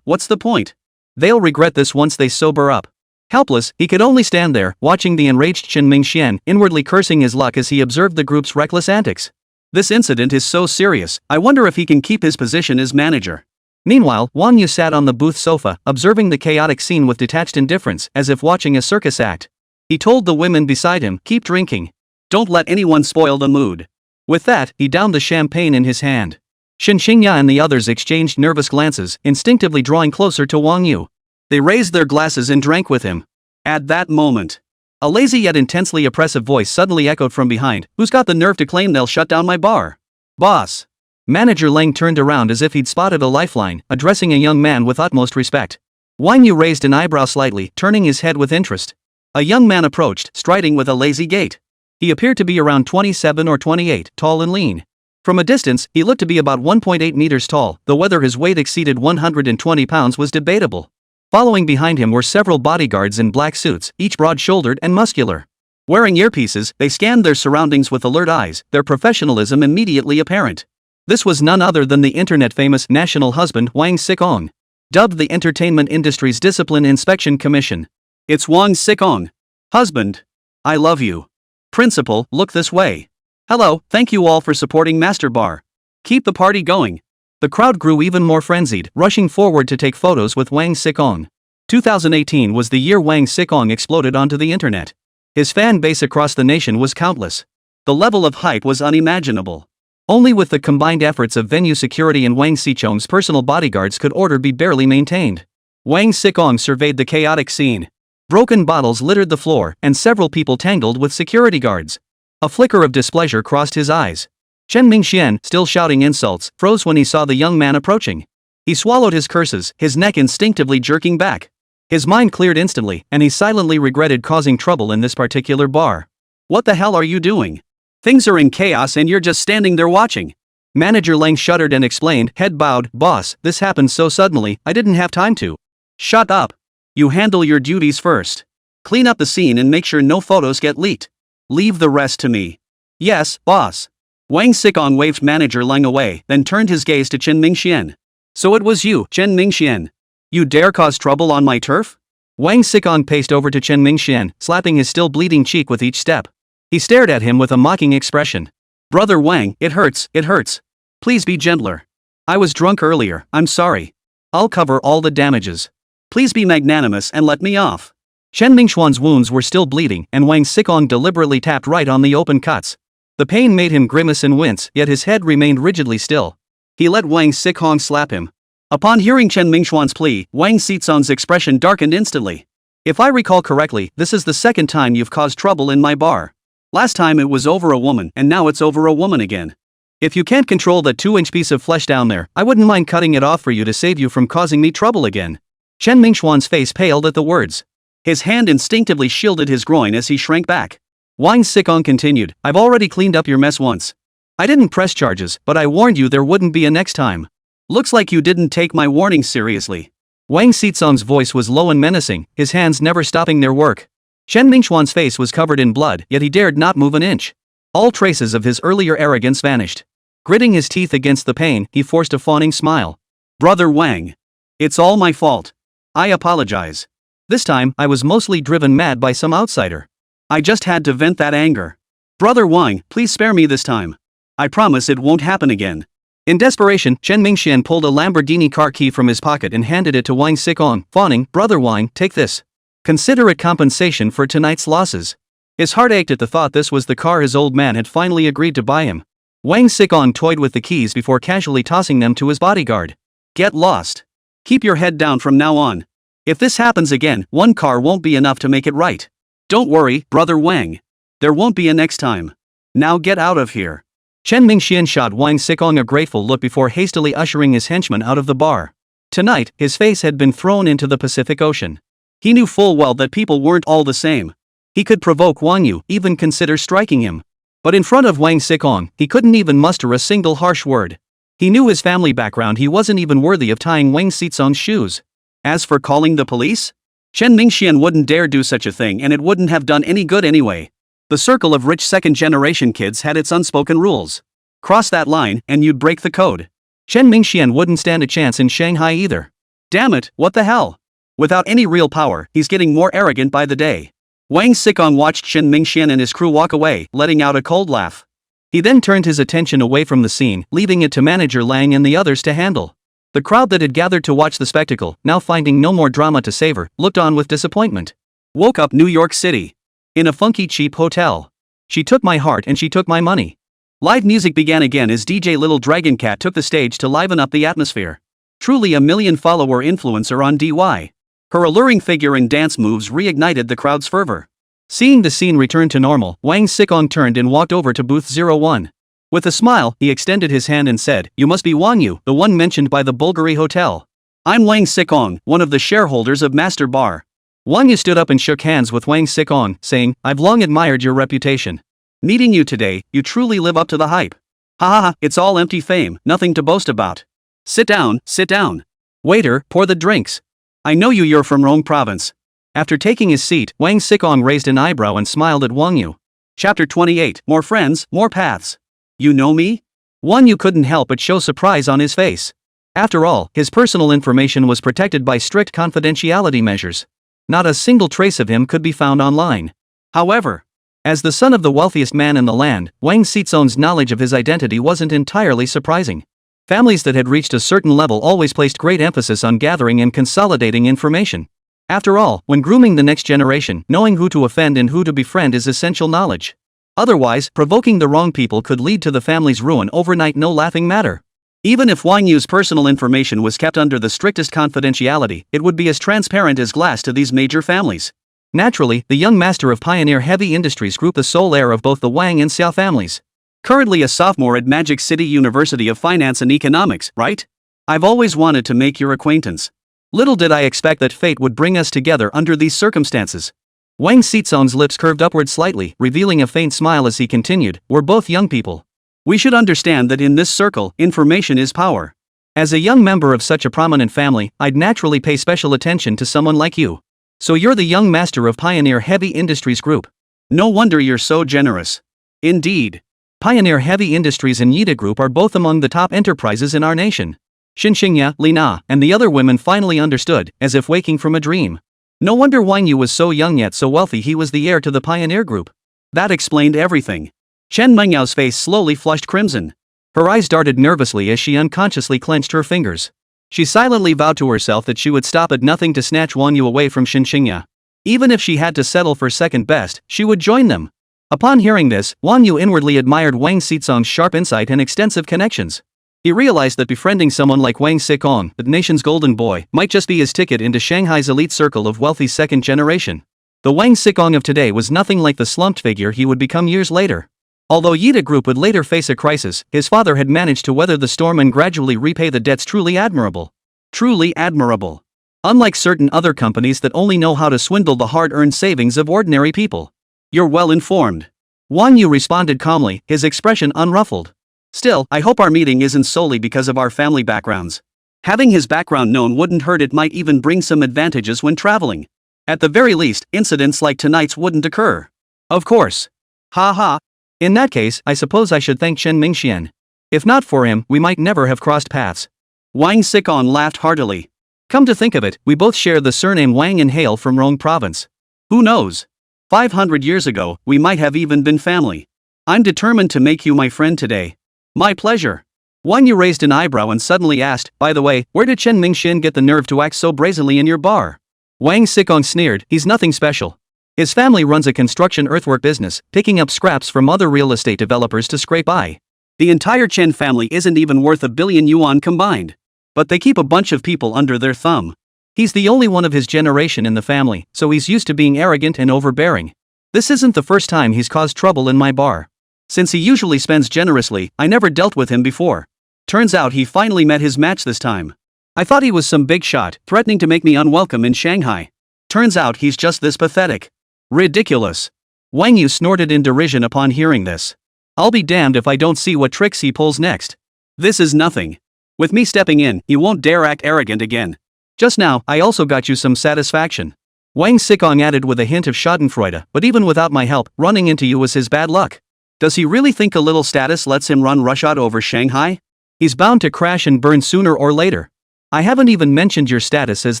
What's the point? They'll regret this once they sober up. Helpless, he could only stand there, watching the enraged Chen Mingxian, inwardly cursing his luck as he observed the group's reckless antics. This incident is so serious, I wonder if he can keep his position as manager. Meanwhile, Wang You sat on the booth sofa, observing the chaotic scene with detached indifference, as if watching a circus act. He told the women beside him, "Keep drinking. Don't let anyone spoil the mood." With that, he downed the champagne in his hand. Shen Xingya and the others exchanged nervous glances, instinctively drawing closer to Wang Yu. They raised their glasses and drank with him. At that moment, a lazy yet intensely oppressive voice suddenly echoed from behind, "Who's got the nerve to claim they'll shut down my bar?" "Boss." Manager Lang turned around as if he'd spotted a lifeline, addressing a young man with utmost respect. Wang Yu raised an eyebrow slightly, turning his head with interest. A young man approached, striding with a lazy gait. He appeared to be around 27 or 28, tall and lean. From a distance, he looked to be about 1.8 meters tall, though whether his weight exceeded 120 pounds was debatable. Following behind him were several bodyguards in black suits, each broad-shouldered and muscular. Wearing earpieces, they scanned their surroundings with alert eyes, their professionalism immediately apparent. This was none other than the internet-famous national husband Wang Xikong, dubbed the entertainment industry's Discipline Inspection Commission. "It's Wang Xikong. Husband. I love you. Principal, look this way. Hello, thank you all for supporting Master Bar. Keep the party going." The crowd grew even more frenzied, rushing forward to take photos with Wang Xikong. 2018 was the year Wang Xikong exploded onto the internet. His fan base across the nation was countless. The level of hype was unimaginable. Only with the combined efforts of venue security and Wang Xichong's personal bodyguards could order be barely maintained. Wang Xikong surveyed the chaotic scene. Broken bottles littered the floor, and several people tangled with security guards. A flicker of displeasure crossed his eyes. Chen Mingxian, still shouting insults, froze when he saw the young man approaching. He swallowed his curses, his neck instinctively jerking back. His mind cleared instantly, and he silently regretted causing trouble in this particular bar. "What the hell are you doing? Things are in chaos and you're just standing there watching." Manager Lang shuddered and explained, head bowed, "Boss, this happened so suddenly, I didn't have time to." "Shut up. You handle your duties first. Clean up the scene and make sure no photos get leaked. Leave the rest to me." "Yes, boss." Wang Xikong waved Manager Lang away, then turned his gaze to Chen Mingxian. "So it was you, Chen Mingxian. You dare cause trouble on my turf?" Wang Xikong paced over to Chen Mingxian, slapping his still bleeding cheek with each step. He stared at him with a mocking expression. "Brother Wang, it hurts, it hurts. Please be gentler. I was drunk earlier, I'm sorry. I'll cover all the damages. Please be magnanimous and let me off." Chen Mingxuan's wounds were still bleeding, and Wang Xikong deliberately tapped right on the open cuts. The pain made him grimace and wince, yet his head remained rigidly still. He let Wang Xikong slap him. Upon hearing Chen Mingxuan's plea, Wang Xikong's expression darkened instantly. "If I recall correctly, this is the second time you've caused trouble in my bar. Last time it was over a woman, and now it's over a woman again. If you can't control that 2-inch piece of flesh down there, I wouldn't mind cutting it off for you to save you from causing me trouble again." Chen Mingxuan's face paled at the words. His hand instinctively shielded his groin as he shrank back. Wang Xikong continued, "I've already cleaned up your mess once. I didn't press charges, but I warned you there wouldn't be a next time. Looks like you didn't take my warning seriously." Wang Xikong's voice was low and menacing, his hands never stopping their work. Chen Mingxuan's face was covered in blood, yet he dared not move an inch. All traces of his earlier arrogance vanished. Gritting his teeth against the pain, he forced a fawning smile. "Brother Wang. It's all my fault. I apologize. This time, I was mostly driven mad by some outsider. I just had to vent that anger. Brother Wang, please spare me this time. I promise it won't happen again." In desperation, Chen Mingxian pulled a Lamborghini car key from his pocket and handed it to Wang Xikong, fawning, "Brother Wang, take this. Consider it compensation for tonight's losses." His heart ached at the thought this was the car his old man had finally agreed to buy him. Wang Xikong toyed with the keys before casually tossing them to his bodyguard. "Get lost. Keep your head down from now on. If this happens again, one car won't be enough to make it right. Don't worry, Brother Wang. There won't be a next time. Now get out of here." Chen Mingxian shot Wang Xikong a grateful look before hastily ushering his henchman out of the bar. Tonight, his face had been thrown into the Pacific Ocean. He knew full well that people weren't all the same. He could provoke Wang You, even consider striking him. But in front of Wang Xikong, he couldn't even muster a single harsh word. He knew his family background, he wasn't even worthy of tying Wang Xizong's shoes. As for calling the police? Chen Mingxian wouldn't dare do such a thing, and it wouldn't have done any good anyway. The circle of rich second-generation kids had its unspoken rules. Cross that line, and you'd break the code. Chen Mingxian wouldn't stand a chance in Shanghai either. Damn it, what the hell? Without any real power, he's getting more arrogant by the day. Wang Xikong watched Chen Mingxian and his crew walk away, letting out a cold laugh. He then turned his attention away from the scene, leaving it to manager Lang and the others to handle. The crowd that had gathered to watch the spectacle, now finding no more drama to savor, looked on with disappointment. Woke up New York City. In a funky cheap hotel. She took my heart and she took my money. Live music began again as DJ Little Dragon Cat took the stage to liven up the atmosphere. Truly a million-follower influencer on DY. Her alluring figure and dance moves reignited the crowd's fervor. Seeing the scene return to normal, Wang Xikong turned and walked over to booth 01. With a smile, he extended his hand and said, "You must be Wang You, the one mentioned by the Bulgari Hotel. I'm Wang Xikong, one of the shareholders of Master Bar." Wang Yu stood up and shook hands with Wang Xikong, saying, "I've long admired your reputation. Meeting you today, you truly live up to the hype. Ha ha ha, it's all empty fame, nothing to boast about. Sit down, sit down. Waiter, pour the drinks. I know you're from Rome province." After taking his seat, Wang Xikong raised an eyebrow and smiled at Wang Yu. Chapter 28, More Friends, More Paths. You know me? Wang Yu couldn't help but show surprise on his face. After all, his personal information was protected by strict confidentiality measures. Not a single trace of him could be found online. However, as the son of the wealthiest man in the land, Wang Xizong's knowledge of his identity wasn't entirely surprising. Families that had reached a certain level always placed great emphasis on gathering and consolidating information. After all, when grooming the next generation, knowing who to offend and who to befriend is essential knowledge. Otherwise, provoking the wrong people could lead to the family's ruin overnight, no laughing matter. Even if Wang Yu's personal information was kept under the strictest confidentiality, it would be as transparent as glass to these major families. Naturally, the young master of Pioneer Heavy Industries Group, the sole heir of both the Wang and Xiao families. Currently a sophomore at Magic City University of Finance and Economics, right? I've always wanted to make your acquaintance. Little did I expect that fate would bring us together under these circumstances. Wang Xizong's lips curved upward slightly, revealing a faint smile as he continued, "We're both young people. We should understand that in this circle, information is power. As a young member of such a prominent family, I'd naturally pay special attention to someone like you. So you're the young master of Pioneer Heavy Industries Group. No wonder you're so generous. Indeed. Pioneer Heavy Industries and Yida Group are both among the top enterprises in our nation." Xinxingya, Lina, and the other women finally understood, as if waking from a dream. No wonder Wang Yu was so young yet so wealthy. He was the heir to the Pioneer Group. That explained everything. Chen Mengyao's face slowly flushed crimson. Her eyes darted nervously as she unconsciously clenched her fingers. She silently vowed to herself that she would stop at nothing to snatch Wang Yu away from Xinxingya. Even if she had to settle for second best, she would join them. Upon hearing this, Wang Yu inwardly admired Wang Xizong's sharp insight and extensive connections. He realized that befriending someone like Wang Xikong, the nation's golden boy, might just be his ticket into Shanghai's elite circle of wealthy second generation. The Wang Xikong of today was nothing like the slumped figure he would become years later. Although Yida Group would later face a crisis, his father had managed to weather the storm and gradually repay the debts. Truly admirable. Truly admirable. Unlike certain other companies that only know how to swindle the hard-earned savings of ordinary people. You're well informed. Wang Yu responded calmly, his expression unruffled. Still, I hope our meeting isn't solely because of our family backgrounds. Having his background known wouldn't hurt, it might even bring some advantages when traveling. At the very least, incidents like tonight's wouldn't occur. Of course. Ha ha. In that case, I suppose I should thank Chen Mingxian. If not for him, we might never have crossed paths. Wang Xikong laughed heartily. Come to think of it, we both share the surname Wang and hail from Rong province. Who knows? 500 years ago, we might have even been family. I'm determined to make you my friend today. My pleasure. Wang Yu raised an eyebrow and suddenly asked, by the way, where did Chen Mingxian get the nerve to act so brazenly in your bar? Wang Xikong sneered, he's nothing special. His family runs a construction earthwork business, picking up scraps from other real estate developers to scrape by. The entire Chen family isn't even worth $1 billion yuan combined. But they keep a bunch of people under their thumb. He's the only one of his generation in the family, so he's used to being arrogant and overbearing. This isn't the first time he's caused trouble in my bar. Since he usually spends generously, I never dealt with him before. Turns out he finally met his match this time. I thought he was some big shot, threatening to make me unwelcome in Shanghai. Turns out he's just this pathetic. Ridiculous. Wang Yu snorted in derision upon hearing this. I'll be damned if I don't see what tricks he pulls next. This is nothing. With me stepping in, he won't dare act arrogant again. Just now, I also got you some satisfaction. Wang Xikong added with a hint of schadenfreude, but even without my help, running into you was his bad luck. Does he really think a little status lets him run roughshod over Shanghai? He's bound to crash and burn sooner or later. I haven't even mentioned your status as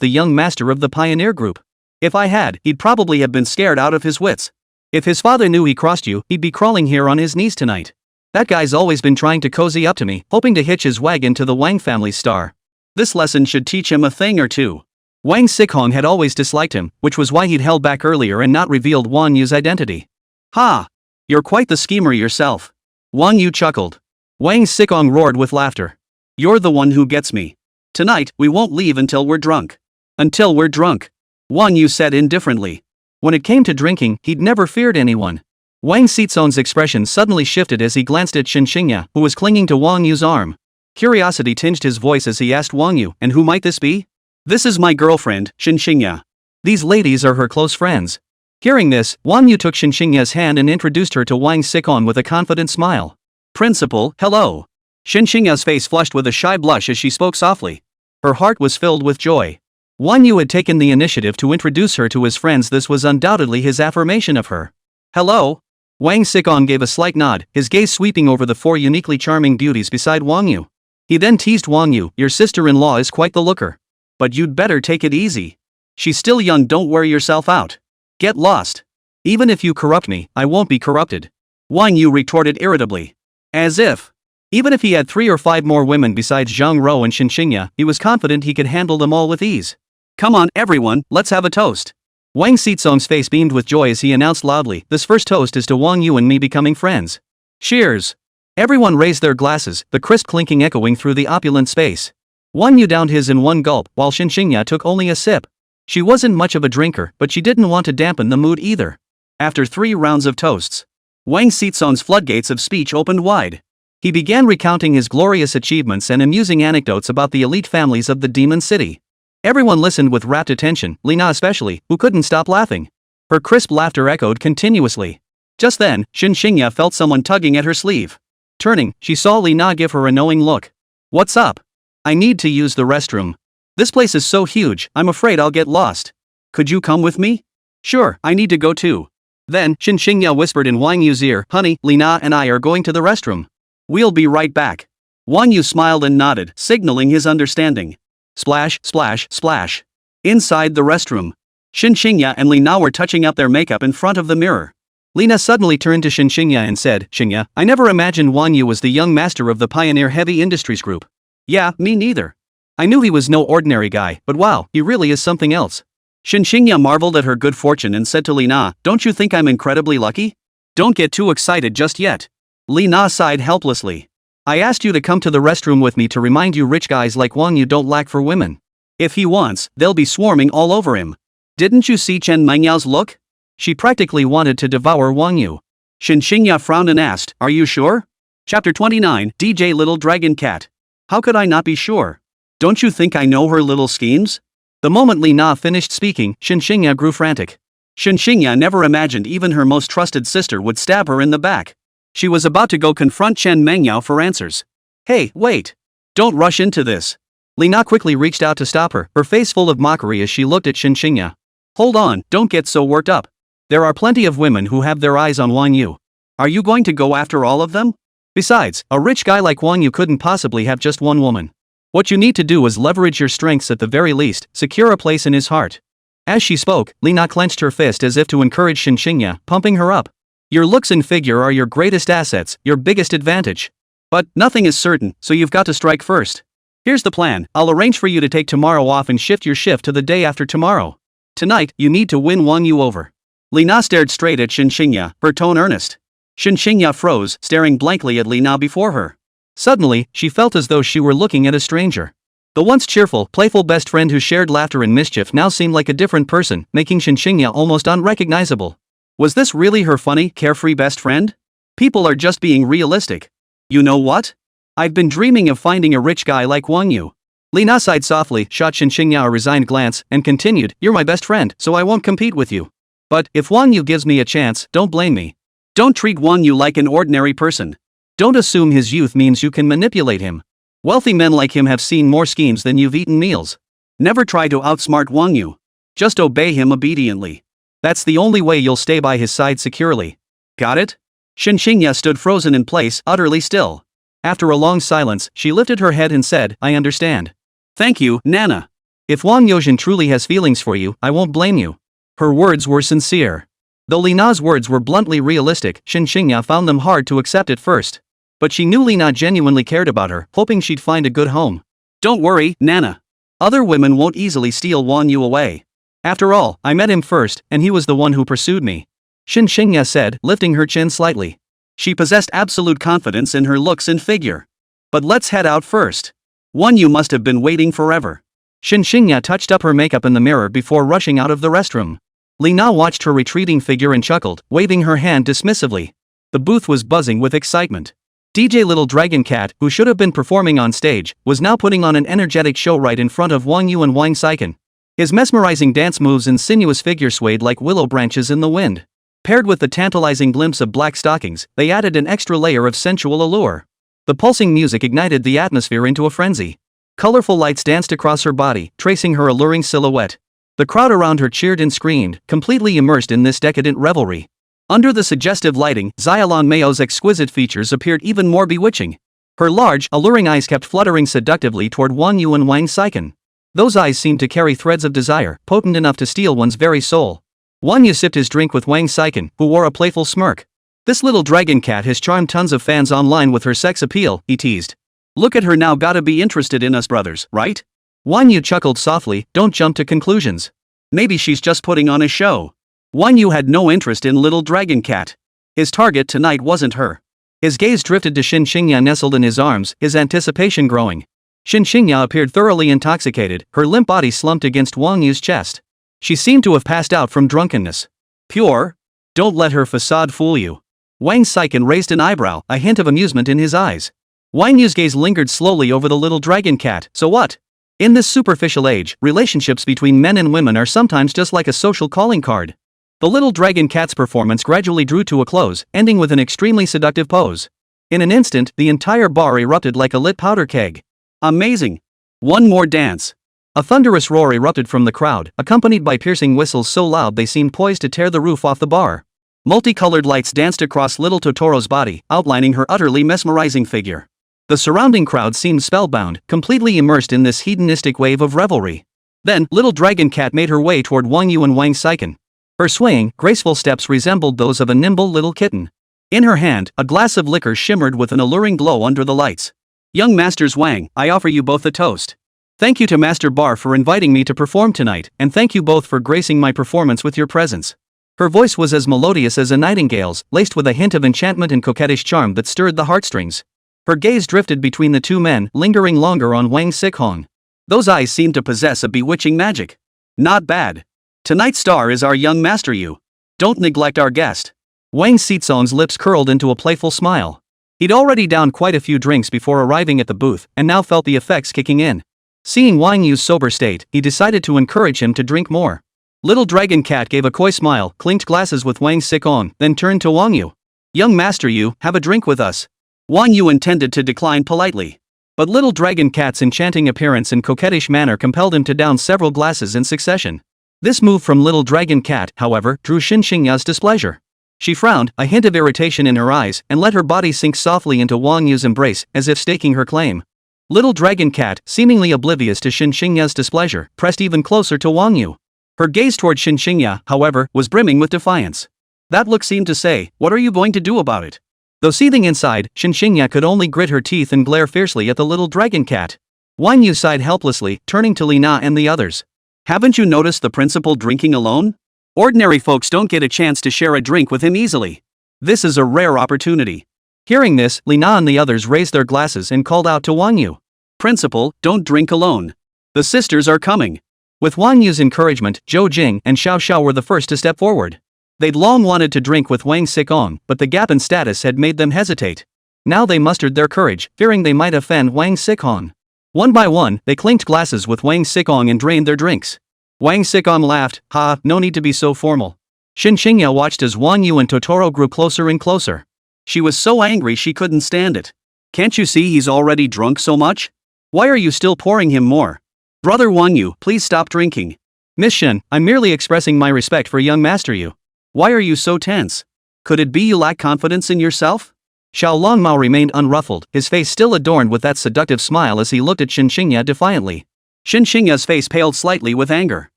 the young master of the pioneer group. If I had, he'd probably have been scared out of his wits. If his father knew he crossed you, he'd be crawling here on his knees tonight. That guy's always been trying to cozy up to me, hoping to hitch his wagon to the Wang family's star. This lesson should teach him a thing or two. Wang Xikong had always disliked him, which was why he'd held back earlier and not revealed Wang Yu's identity. Ha! You're quite the schemer yourself. Wang Yu chuckled. Wang Xikong roared with laughter. You're the one who gets me. Tonight, we won't leave until we're drunk. Until we're drunk. Wang Yu said indifferently. When it came to drinking, he'd never feared anyone. Wang Xizong's expression suddenly shifted as he glanced at Xinxingya, who was clinging to Wang Yu's arm. Curiosity tinged his voice as he asked Wang Yu, and who might this be? This is my girlfriend, Xinxingya. These ladies are her close friends. Hearing this, Wang Yu took Xinxingya's hand and introduced her to Wang Xikong with a confident smile. Principal, hello. Xinxingya's face flushed with a shy blush as she spoke softly. Her heart was filled with joy. Wang Yu had taken the initiative to introduce her to his friends. This was undoubtedly his affirmation of her. Hello? Wang Xikong gave a slight nod, his gaze sweeping over the four uniquely charming beauties beside Wang Yu. He then teased Wang Yu, your sister-in-law is quite the looker. But you'd better take it easy. She's still young, don't wear yourself out. Get lost. Even if you corrupt me, I won't be corrupted. Wang Yu retorted irritably. As if. Even if he had 3 or 5 more women besides Zhang Rou and Xinxingya, he was confident he could handle them all with ease. Come on, everyone, let's have a toast. Wang Xizong's face beamed with joy as he announced loudly, this first toast is to Wang Yu and me becoming friends. Cheers. Everyone raised their glasses, the crisp clinking echoing through the opulent space. Wang Yu downed his in one gulp, while Xinxingya took only a sip. She wasn't much of a drinker, but she didn't want to dampen the mood either. After 3 rounds of toasts, Wang Xizong's floodgates of speech opened wide. He began recounting his glorious achievements and amusing anecdotes about the elite families of the Demon City. Everyone listened with rapt attention, Lina especially, who couldn't stop laughing. Her crisp laughter echoed continuously. Just then, Xinxingya felt someone tugging at her sleeve. Turning, she saw Lina give her a knowing look. What's up? I need to use the restroom. This place is so huge, I'm afraid I'll get lost. Could you come with me? Sure, I need to go too. Then, Xinxingya whispered in Wang Yu's ear, honey, Lina and I are going to the restroom. We'll be right back. Wang Yu smiled and nodded, signaling his understanding. Splash, splash, splash. Inside the restroom, Xinxingya and Lina were touching up their makeup in front of the mirror. Lina suddenly turned to Xinxingya and said, Xingya, I never imagined Wang Yu was the young master of the Pioneer Heavy Industries Group. Yeah, me neither. I knew he was no ordinary guy, but wow, he really is something else. Xinxingya marveled at her good fortune and said to Lina, don't you think I'm incredibly lucky? Don't get too excited just yet. Lina sighed helplessly. I asked you to come to the restroom with me to remind you rich guys like Wang Yu don't lack for women. If he wants, they'll be swarming all over him. Didn't you see Chen Mengyao's look? She practically wanted to devour Wang Yu. Xinxingya frowned and asked, are you sure? Chapter 29, DJ Little Dragon Cat. How could I not be sure? Don't you think I know her little schemes? The moment Lina finished speaking, Xinxingya grew frantic. Xinxingya never imagined even her most trusted sister would stab her in the back. She was about to go confront Chen Mengyao for answers. Hey, wait. Don't rush into this. Lina quickly reached out to stop her, her face full of mockery as she looked at Xinxingya. Hold on, don't get so worked up. There are plenty of women who have their eyes on Wang Yu. Are you going to go after all of them? Besides, a rich guy like Wang Yu couldn't possibly have just one woman. What you need to do is leverage your strengths at the very least, secure a place in his heart. As she spoke, Lina clenched her fist as if to encourage Xinxingya, pumping her up. Your looks and figure are your greatest assets, your biggest advantage. But nothing is certain, so you've got to strike first. Here's the plan, I'll arrange for you to take tomorrow off and shift your shift to the day after tomorrow. Tonight, you need to win Wang Yu over. Lina stared straight at Xinxingya, her tone earnest. Xinxingya froze, staring blankly at Lina before her. Suddenly, she felt as though she were looking at a stranger. The once cheerful, playful best friend who shared laughter and mischief now seemed like a different person, making Xinxingya almost unrecognizable. Was this really her funny, carefree best friend? People are just being realistic. You know what? I've been dreaming of finding a rich guy like Wang Yu. Li Na sighed softly, shot Xinxingya a resigned glance, and continued, "You're my best friend, so I won't compete with you. But, if Wang Yu gives me a chance, don't blame me. Don't treat Wang Yu like an ordinary person. Don't assume his youth means you can manipulate him. Wealthy men like him have seen more schemes than you've eaten meals. Never try to outsmart Wang Yu. Just obey him obediently. That's the only way you'll stay by his side securely. Got it?" Xinxingya stood frozen in place, utterly still. After a long silence, she lifted her head and said, "I understand. Thank you, Nana. If Wang Yozhen truly has feelings for you, I won't blame you." Her words were sincere. Though Li Na's words were bluntly realistic, Xinxingya found them hard to accept at first. But she knew Li Na genuinely cared about her, hoping she'd find a good home. "Don't worry, Nana. Other women won't easily steal Wang Yu away. After all, I met him first, and he was the one who pursued me," Xinxingya said, lifting her chin slightly. She possessed absolute confidence in her looks and figure. "But let's head out first. Wang Yu must have been waiting forever." Xinxingya touched up her makeup in the mirror before rushing out of the restroom. Li Na watched her retreating figure and chuckled, waving her hand dismissively. The booth was buzzing with excitement. DJ Little Dragon Cat, who should have been performing on stage, was now putting on an energetic show right in front of Wang Yu and Wang Saiken. His mesmerizing dance moves and sinuous figure swayed like willow branches in the wind. Paired with the tantalizing glimpse of black stockings, they added an extra layer of sensual allure. The pulsing music ignited the atmosphere into a frenzy. Colorful lights danced across her body, tracing her alluring silhouette. The crowd around her cheered and screamed, completely immersed in this decadent revelry. Under the suggestive lighting, Xiaolong Mao's exquisite features appeared even more bewitching. Her large, alluring eyes kept fluttering seductively toward Wang Yu and Wang Saiken. Those eyes seemed to carry threads of desire, potent enough to steal one's very soul. Wang Yu sipped his drink with Wang Saiken, who wore a playful smirk. "This little dragon cat has charmed tons of fans online with her sex appeal," he teased. "Look at her now, gotta be interested in us brothers, right?" Wang Yu chuckled softly, "Don't jump to conclusions. Maybe she's just putting on a show." Wang Yu had no interest in Little Dragon Cat. His target tonight wasn't her. His gaze drifted to Xinxingya nestled in his arms, his anticipation growing. Xinxingya appeared thoroughly intoxicated, her limp body slumped against Wang Yu's chest. She seemed to have passed out from drunkenness. "Pure? Don't let her facade fool you." Wang Saiken raised an eyebrow, a hint of amusement in his eyes. Wang Yu's gaze lingered slowly over the Little Dragon Cat. "So what? In this superficial age, relationships between men and women are sometimes just like a social calling card." The Little Dragon Cat's performance gradually drew to a close, ending with an extremely seductive pose. In an instant, the entire bar erupted like a lit powder keg. "Amazing! One more dance!" A thunderous roar erupted from the crowd, accompanied by piercing whistles so loud they seemed poised to tear the roof off the bar. Multicolored lights danced across little Totoro's body, outlining her utterly mesmerizing figure. The surrounding crowd seemed spellbound, completely immersed in this hedonistic wave of revelry. Then, Little Dragon Cat made her way toward Wang Yu and Wang Saiken. Her swaying, graceful steps resembled those of a nimble little kitten. In her hand, a glass of liquor shimmered with an alluring glow under the lights. "Young Masters Wang, I offer you both a toast. Thank you to Master Bar for inviting me to perform tonight, and thank you both for gracing my performance with your presence." Her voice was as melodious as a nightingale's, laced with a hint of enchantment and coquettish charm that stirred the heartstrings. Her gaze drifted between the two men, lingering longer on Wang Saiken. Those eyes seemed to possess a bewitching magic. "Not bad. Tonight's star is our young Master Yu. Don't neglect our guest." Wang Saiken's lips curled into a playful smile. He'd already downed quite a few drinks before arriving at the booth, and now felt the effects kicking in. Seeing Wang Yu's sober state, he decided to encourage him to drink more. Little Dragon Cat gave a coy smile, clinked glasses with Wang Saiken, then turned to Wang Yu. "Young Master Yu, have a drink with us." Wang Yu intended to decline politely. But Little Dragon Cat's enchanting appearance and coquettish manner compelled him to down several glasses in succession. This move from Little Dragon Cat, however, drew Xinxingya's displeasure. She frowned, a hint of irritation in her eyes, and let her body sink softly into Wang Yu's embrace, as if staking her claim. Little Dragon Cat, seemingly oblivious to Xinxingya's displeasure, pressed even closer to Wang Yu. Her gaze toward Xinxingya, however, was brimming with defiance. That look seemed to say, "What are you going to do about it?" Though seething inside, Xinxingya could only grit her teeth and glare fiercely at the Little Dragon Cat. Wang Yu sighed helplessly, turning to Li Na and the others. "Haven't you noticed the principal drinking alone? Ordinary folks don't get a chance to share a drink with him easily. This is a rare opportunity." Hearing this, Li Na and the others raised their glasses and called out to Wang Yu. "Principal, don't drink alone. The sisters are coming." With Wang Yu's encouragement, Zhou Jing and Xiao Xiao were the first to step forward. They'd long wanted to drink with Wang Saiken, but the gap in status had made them hesitate. Now they mustered their courage, fearing they might offend Wang Saiken. One by one, they clinked glasses with Wang Sikong and drained their drinks. Wang Sikong laughed, "Ha, no need to be so formal." Shin Qingya watched as Wang Yu and Totoro grew closer and closer. She was so angry she couldn't stand it. "Can't you see he's already drunk so much? Why are you still pouring him more? Brother Wang Yu, please stop drinking." "Miss Shin, I'm merely expressing my respect for young Master Yu. Why are you so tense? Could it be you lack confidence in yourself?" Xiao Longmao remained unruffled, his face still adorned with that seductive smile as he looked at Shin Qingya defiantly. Shin Qingya's face paled slightly with anger.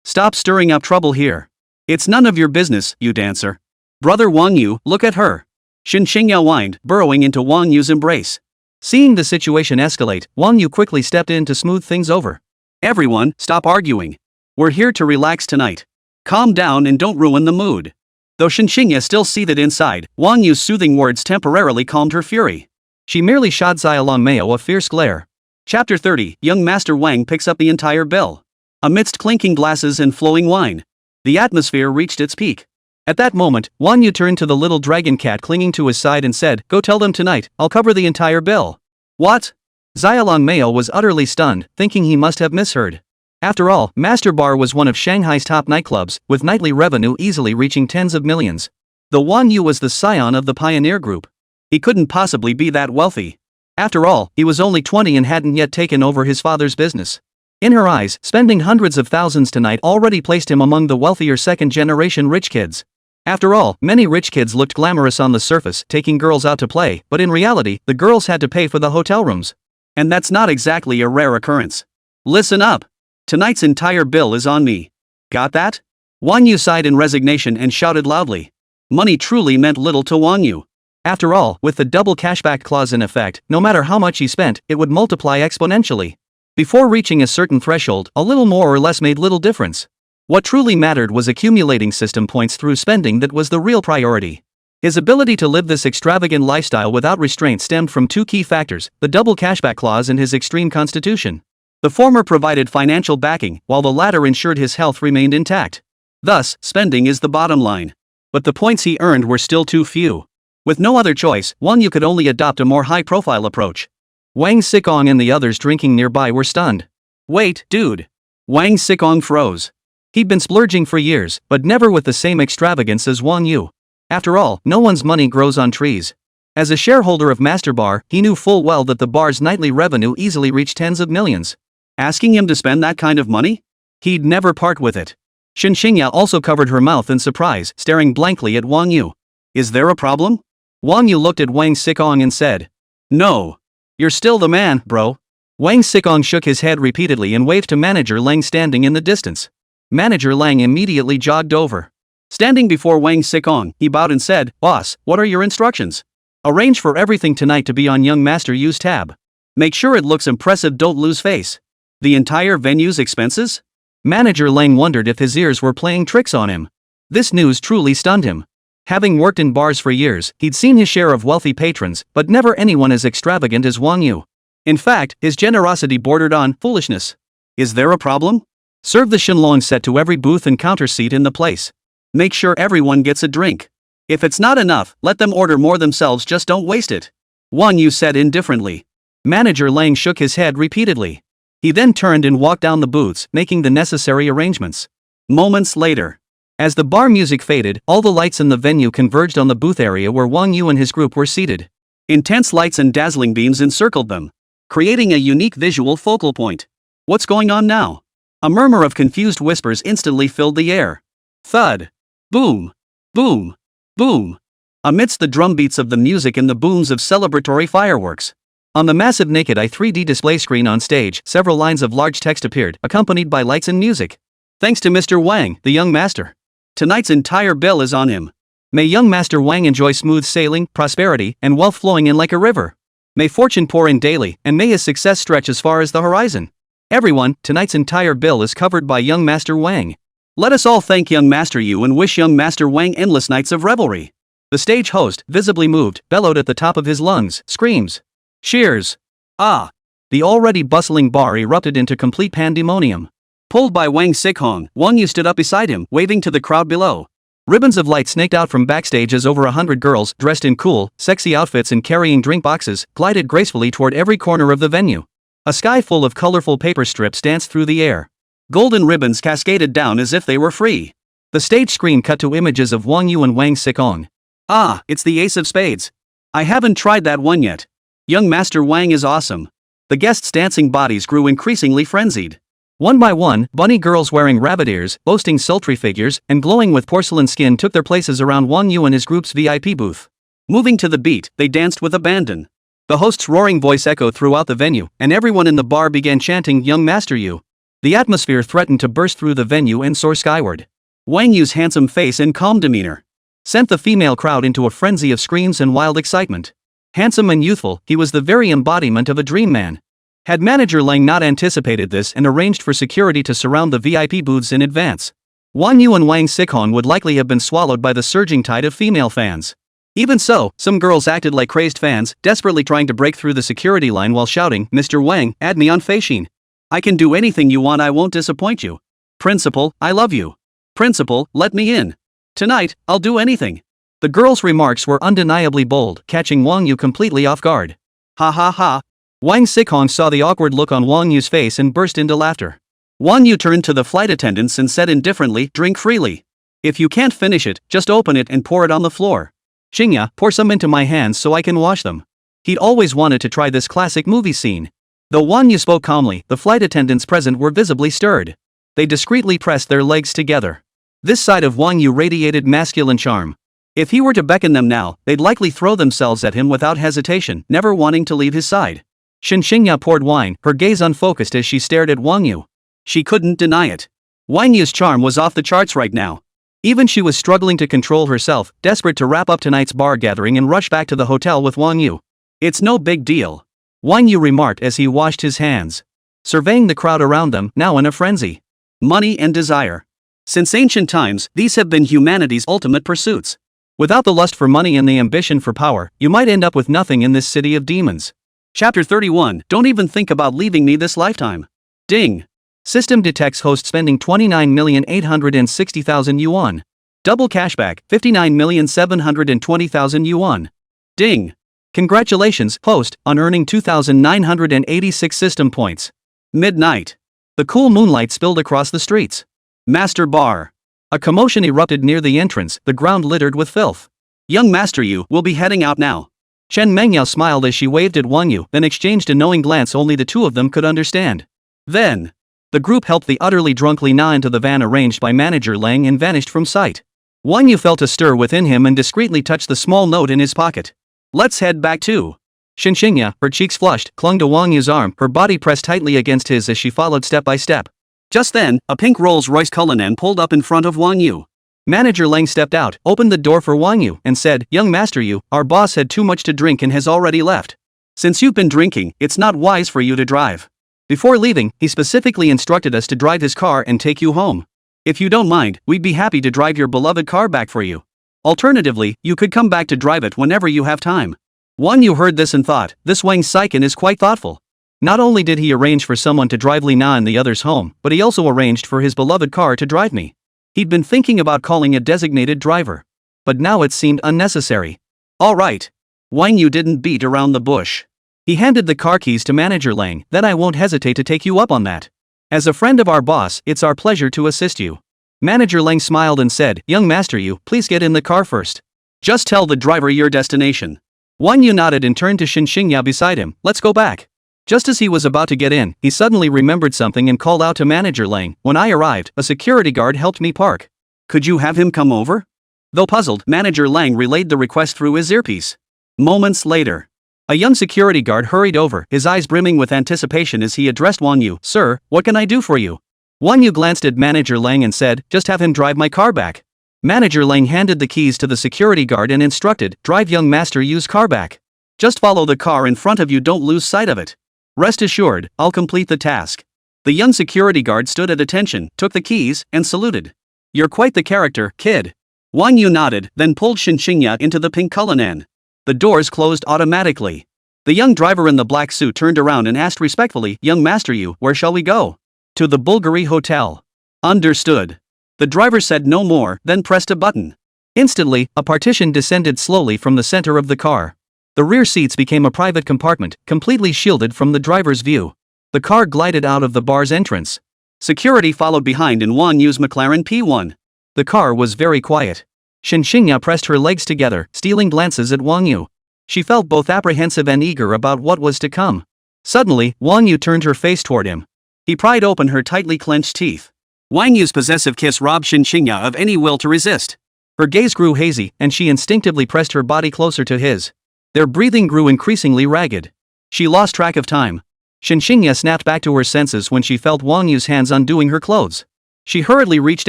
"Stop stirring up trouble here. It's none of your business, you dancer. Brother Wang Yu, look at her." Shin Qingya whined, burrowing into Wang Yu's embrace. Seeing the situation escalate, Wang Yu quickly stepped in to smooth things over. "Everyone, stop arguing. We're here to relax tonight. Calm down and don't ruin the mood." Though Shin Qingya still seethed inside, Wang Yu's soothing words temporarily calmed her fury. She merely shot Xia Longmao a fierce glare. Chapter 30, Young Master Wang picks up the entire bill. Amidst clinking glasses and flowing wine, the atmosphere reached its peak. At that moment, Wang Yu turned to the little dragon cat clinging to his side and said, "Go tell them tonight, I'll cover the entire bill." "What?" Xia Longmao was utterly stunned, thinking he must have misheard. After all, Master Bar was one of Shanghai's top nightclubs, with nightly revenue easily reaching tens of millions. The Wang Yu was the scion of the pioneer group. He couldn't possibly be that wealthy. After all, he was only 20 and hadn't yet taken over his father's business. In her eyes, spending hundreds of thousands tonight already placed him among the wealthier second-generation rich kids. After all, many rich kids looked glamorous on the surface, taking girls out to play, but in reality, the girls had to pay for the hotel rooms. And that's not exactly a rare occurrence. "Listen up. Tonight's entire bill is on me. Got that?" Wang Yu sighed in resignation and shouted loudly. Money truly meant little to Wang Yu. After all, with the double cashback clause in effect, no matter how much he spent, it would multiply exponentially. Before reaching a certain threshold, a little more or less made little difference. What truly mattered was accumulating system points through spending. That was the real priority. His ability to live this extravagant lifestyle without restraint stemmed from two key factors, the double cashback clause and his extreme constitution. The former provided financial backing, while the latter ensured his health remained intact. Thus, spending is the bottom line. But the points he earned were still too few. With no other choice, Wang Yu could only adopt a more high-profile approach. Wang Sikong and the others drinking nearby were stunned. "Wait, dude." Wang Sikong froze. He'd been splurging for years, but never with the same extravagance as Wang Yu. After all, no one's money grows on trees. As a shareholder of Master Bar, he knew full well that the bar's nightly revenue easily reached tens of millions. Asking him to spend that kind of money? He'd never part with it. Shin Qingya also covered her mouth in surprise, staring blankly at Wang Yu. "Is there a problem?" Wang Yu looked at Wang Sikong and said, "No. You're still the man, bro." Wang Sikong shook his head repeatedly and waved to Manager Lang standing in the distance. Manager Lang immediately jogged over. Standing before Wang Sikong, he bowed and said, "Boss, what are your instructions?" "Arrange for everything tonight to be on young Master Yu's tab. Make sure it looks impressive, don't lose face." "The entire venue's expenses?" Manager Lang wondered if his ears were playing tricks on him. This news truly stunned him. Having worked in bars for years, he'd seen his share of wealthy patrons, but never anyone as extravagant as Wang Yu. In fact, his generosity bordered on foolishness. "Is there a problem? Serve the Shenlong set to every booth and counter seat in the place. Make sure everyone gets a drink. If it's not enough, let them order more themselves, just don't waste it," Wang Yu said indifferently. Manager Lang shook his head repeatedly. He then turned and walked down the booths, making the necessary arrangements. Moments later, as the bar music faded, all the lights in the venue converged on the booth area where Wang Yu and his group were seated. Intense lights and dazzling beams encircled them, creating a unique visual focal point. "What's going on now?" A murmur of confused whispers instantly filled the air. Thud. Boom. Boom. Boom. Amidst the drumbeats of the music and the booms of celebratory fireworks, on the massive naked eye 3D display screen on stage, several lines of large text appeared, accompanied by lights and music. "Thanks to Mr. Wang, the young master. Tonight's entire bill is on him. May young Master Wang enjoy smooth sailing, prosperity, and wealth flowing in like a river. May fortune pour in daily, and may his success stretch as far as the horizon. Everyone, tonight's entire bill is covered by young Master Wang. Let us all thank young Master Yu and wish young Master Wang endless nights of revelry." The stage host, visibly moved, bellowed at the top of his lungs, screams. Cheers! Ah! The already bustling bar erupted into complete pandemonium. Pulled by Wang Sikong, Wang Yu stood up beside him, waving to the crowd below. Ribbons of light snaked out from backstage as over 100 girls, dressed in cool, sexy outfits and carrying drink boxes, glided gracefully toward every corner of the venue. A sky full of colorful paper strips danced through the air. Golden ribbons cascaded down as if they were free. The stage screen cut to images of Wang You and Wang Xikong. Ah, it's the ace of spades. I haven't tried that one yet. Young Master Wang is awesome. The guests' dancing bodies grew increasingly frenzied. One by one, bunny girls wearing rabbit ears, boasting sultry figures, and glowing with porcelain skin took their places around Wang Yu and his group's VIP booth. Moving to the beat, they danced with abandon. The host's roaring voice echoed throughout the venue, and everyone in the bar began chanting Young Master Yu. The atmosphere threatened to burst through the venue and soar skyward. Wang Yu's handsome face and calm demeanor sent the female crowd into a frenzy of screams and wild excitement. Handsome and youthful, he was the very embodiment of a dream man. Had Manager Lang not anticipated this and arranged for security to surround the VIP booths in advance, Wang Yu and Wang Xikong would likely have been swallowed by the surging tide of female fans. Even so, some girls acted like crazed fans, desperately trying to break through the security line while shouting, "Mr. Wang, add me on Feishin. I can do anything you want, I won't disappoint you. Principal, I love you. Principal, let me in. Tonight, I'll do anything." The girls' remarks were undeniably bold, catching Wang Yu completely off guard. Ha ha ha. Wang Xikong saw the awkward look on Wang Yu's face and burst into laughter. Wang Yu turned to the flight attendants and said indifferently, "Drink freely. If you can't finish it, just open it and pour it on the floor. Xingya, pour some into my hands so I can wash them." He'd always wanted to try this classic movie scene. Though Wang Yu spoke calmly, the flight attendants present were visibly stirred. They discreetly pressed their legs together. This side of Wang Yu radiated masculine charm. If he were to beckon them now, they'd likely throw themselves at him without hesitation, never wanting to leave his side. Xingya poured wine, her gaze unfocused as she stared at Wang Yu. She couldn't deny it. Wang Yu's charm was off the charts right now. Even she was struggling to control herself, desperate to wrap up tonight's bar gathering and rush back to the hotel with Wang Yu. "It's no big deal," Wang Yu remarked as he washed his hands, surveying the crowd around them, now in a frenzy. Money and desire. Since ancient times, these have been humanity's ultimate pursuits. Without the lust for money and the ambition for power, you might end up with nothing in this city of demons. Chapter 31. Don't even think about leaving me this lifetime. Ding. System detects host spending 29,860,000 yuan. Double cashback, 59,720,000 yuan. Ding. Congratulations, host, on earning 2,986 system points. Midnight. The cool moonlight spilled across the streets. Master Bar. A commotion erupted near the entrance, the ground littered with filth. "Young Master Yu will be heading out now." Chen Mengyao smiled as she waved at Wang Yu, then exchanged a knowing glance only the two of them could understand. Then, the group helped the utterly drunk Li Na into the van arranged by Manager Lang and vanished from sight. Wang Yu felt a stir within him and discreetly touched the small note in his pocket. "Let's head back to." Xingya, her cheeks flushed, clung to Wang Yu's arm, her body pressed tightly against his as she followed step by step. Just then, a pink Rolls-Royce Cullinan pulled up in front of Wang Yu. Manager Lang stepped out, opened the door for Wang Yu, and said, "Young Master Yu, our boss had too much to drink and has already left. Since you've been drinking, it's not wise for you to drive. Before leaving, he specifically instructed us to drive his car and take you home. If you don't mind, we'd be happy to drive your beloved car back for you. Alternatively, you could come back to drive it whenever you have time." Wang Yu heard this and thought, this Wang Saiken is quite thoughtful. Not only did he arrange for someone to drive Li Na and the others home, but he also arranged for his beloved car to drive me. He'd been thinking about calling a designated driver. But now it seemed unnecessary. "All right." Wang Yu didn't beat around the bush. He handed the car keys to Manager Lang, "Then I won't hesitate to take you up on that. As a friend of our boss, it's our pleasure to assist you." Manager Lang smiled and said, "Young Master Yu, please get in the car first. Just tell the driver your destination." Wang Yu nodded and turned to Xingya beside him, "Let's go back." Just as he was about to get in, he suddenly remembered something and called out to Manager Lang, "When I arrived, a security guard helped me park. Could you have him come over?" Though puzzled, Manager Lang relayed the request through his earpiece. Moments later, a young security guard hurried over, his eyes brimming with anticipation as he addressed Wang Yu, "Sir, what can I do for you?" Wang Yu glanced at Manager Lang and said, "Just have him drive my car back." Manager Lang handed the keys to the security guard and instructed, "Drive young Master Yu's car back. Just follow the car in front of you, don't lose sight of it. Rest assured, I'll complete the task." The young security guard stood at attention, took the keys, and saluted. "You're quite the character, kid." Wang Yu nodded, then pulled Xingya into the pink Cullinan. The doors closed automatically. The young driver in the black suit turned around and asked respectfully, "Young Master Yu, where shall we go?" "To the Bulgari Hotel." "Understood." The driver said no more, then pressed a button. Instantly, a partition descended slowly from the center of the car. The rear seats became a private compartment, completely shielded from the driver's view. The car glided out of the bar's entrance. Security followed behind in Wang Yu's McLaren P1. The car was very quiet. Xinxingya pressed her legs together, stealing glances at Wang Yu. She felt both apprehensive and eager about what was to come. Suddenly, Wang Yu turned her face toward him. He pried open her tightly clenched teeth. Wang Yu's possessive kiss robbed Xinxingya of any will to resist. Her gaze grew hazy, and she instinctively pressed her body closer to his. Their breathing grew increasingly ragged. She lost track of time. Xinxingya snapped back to her senses when she felt Wang Yu's hands undoing her clothes. She hurriedly reached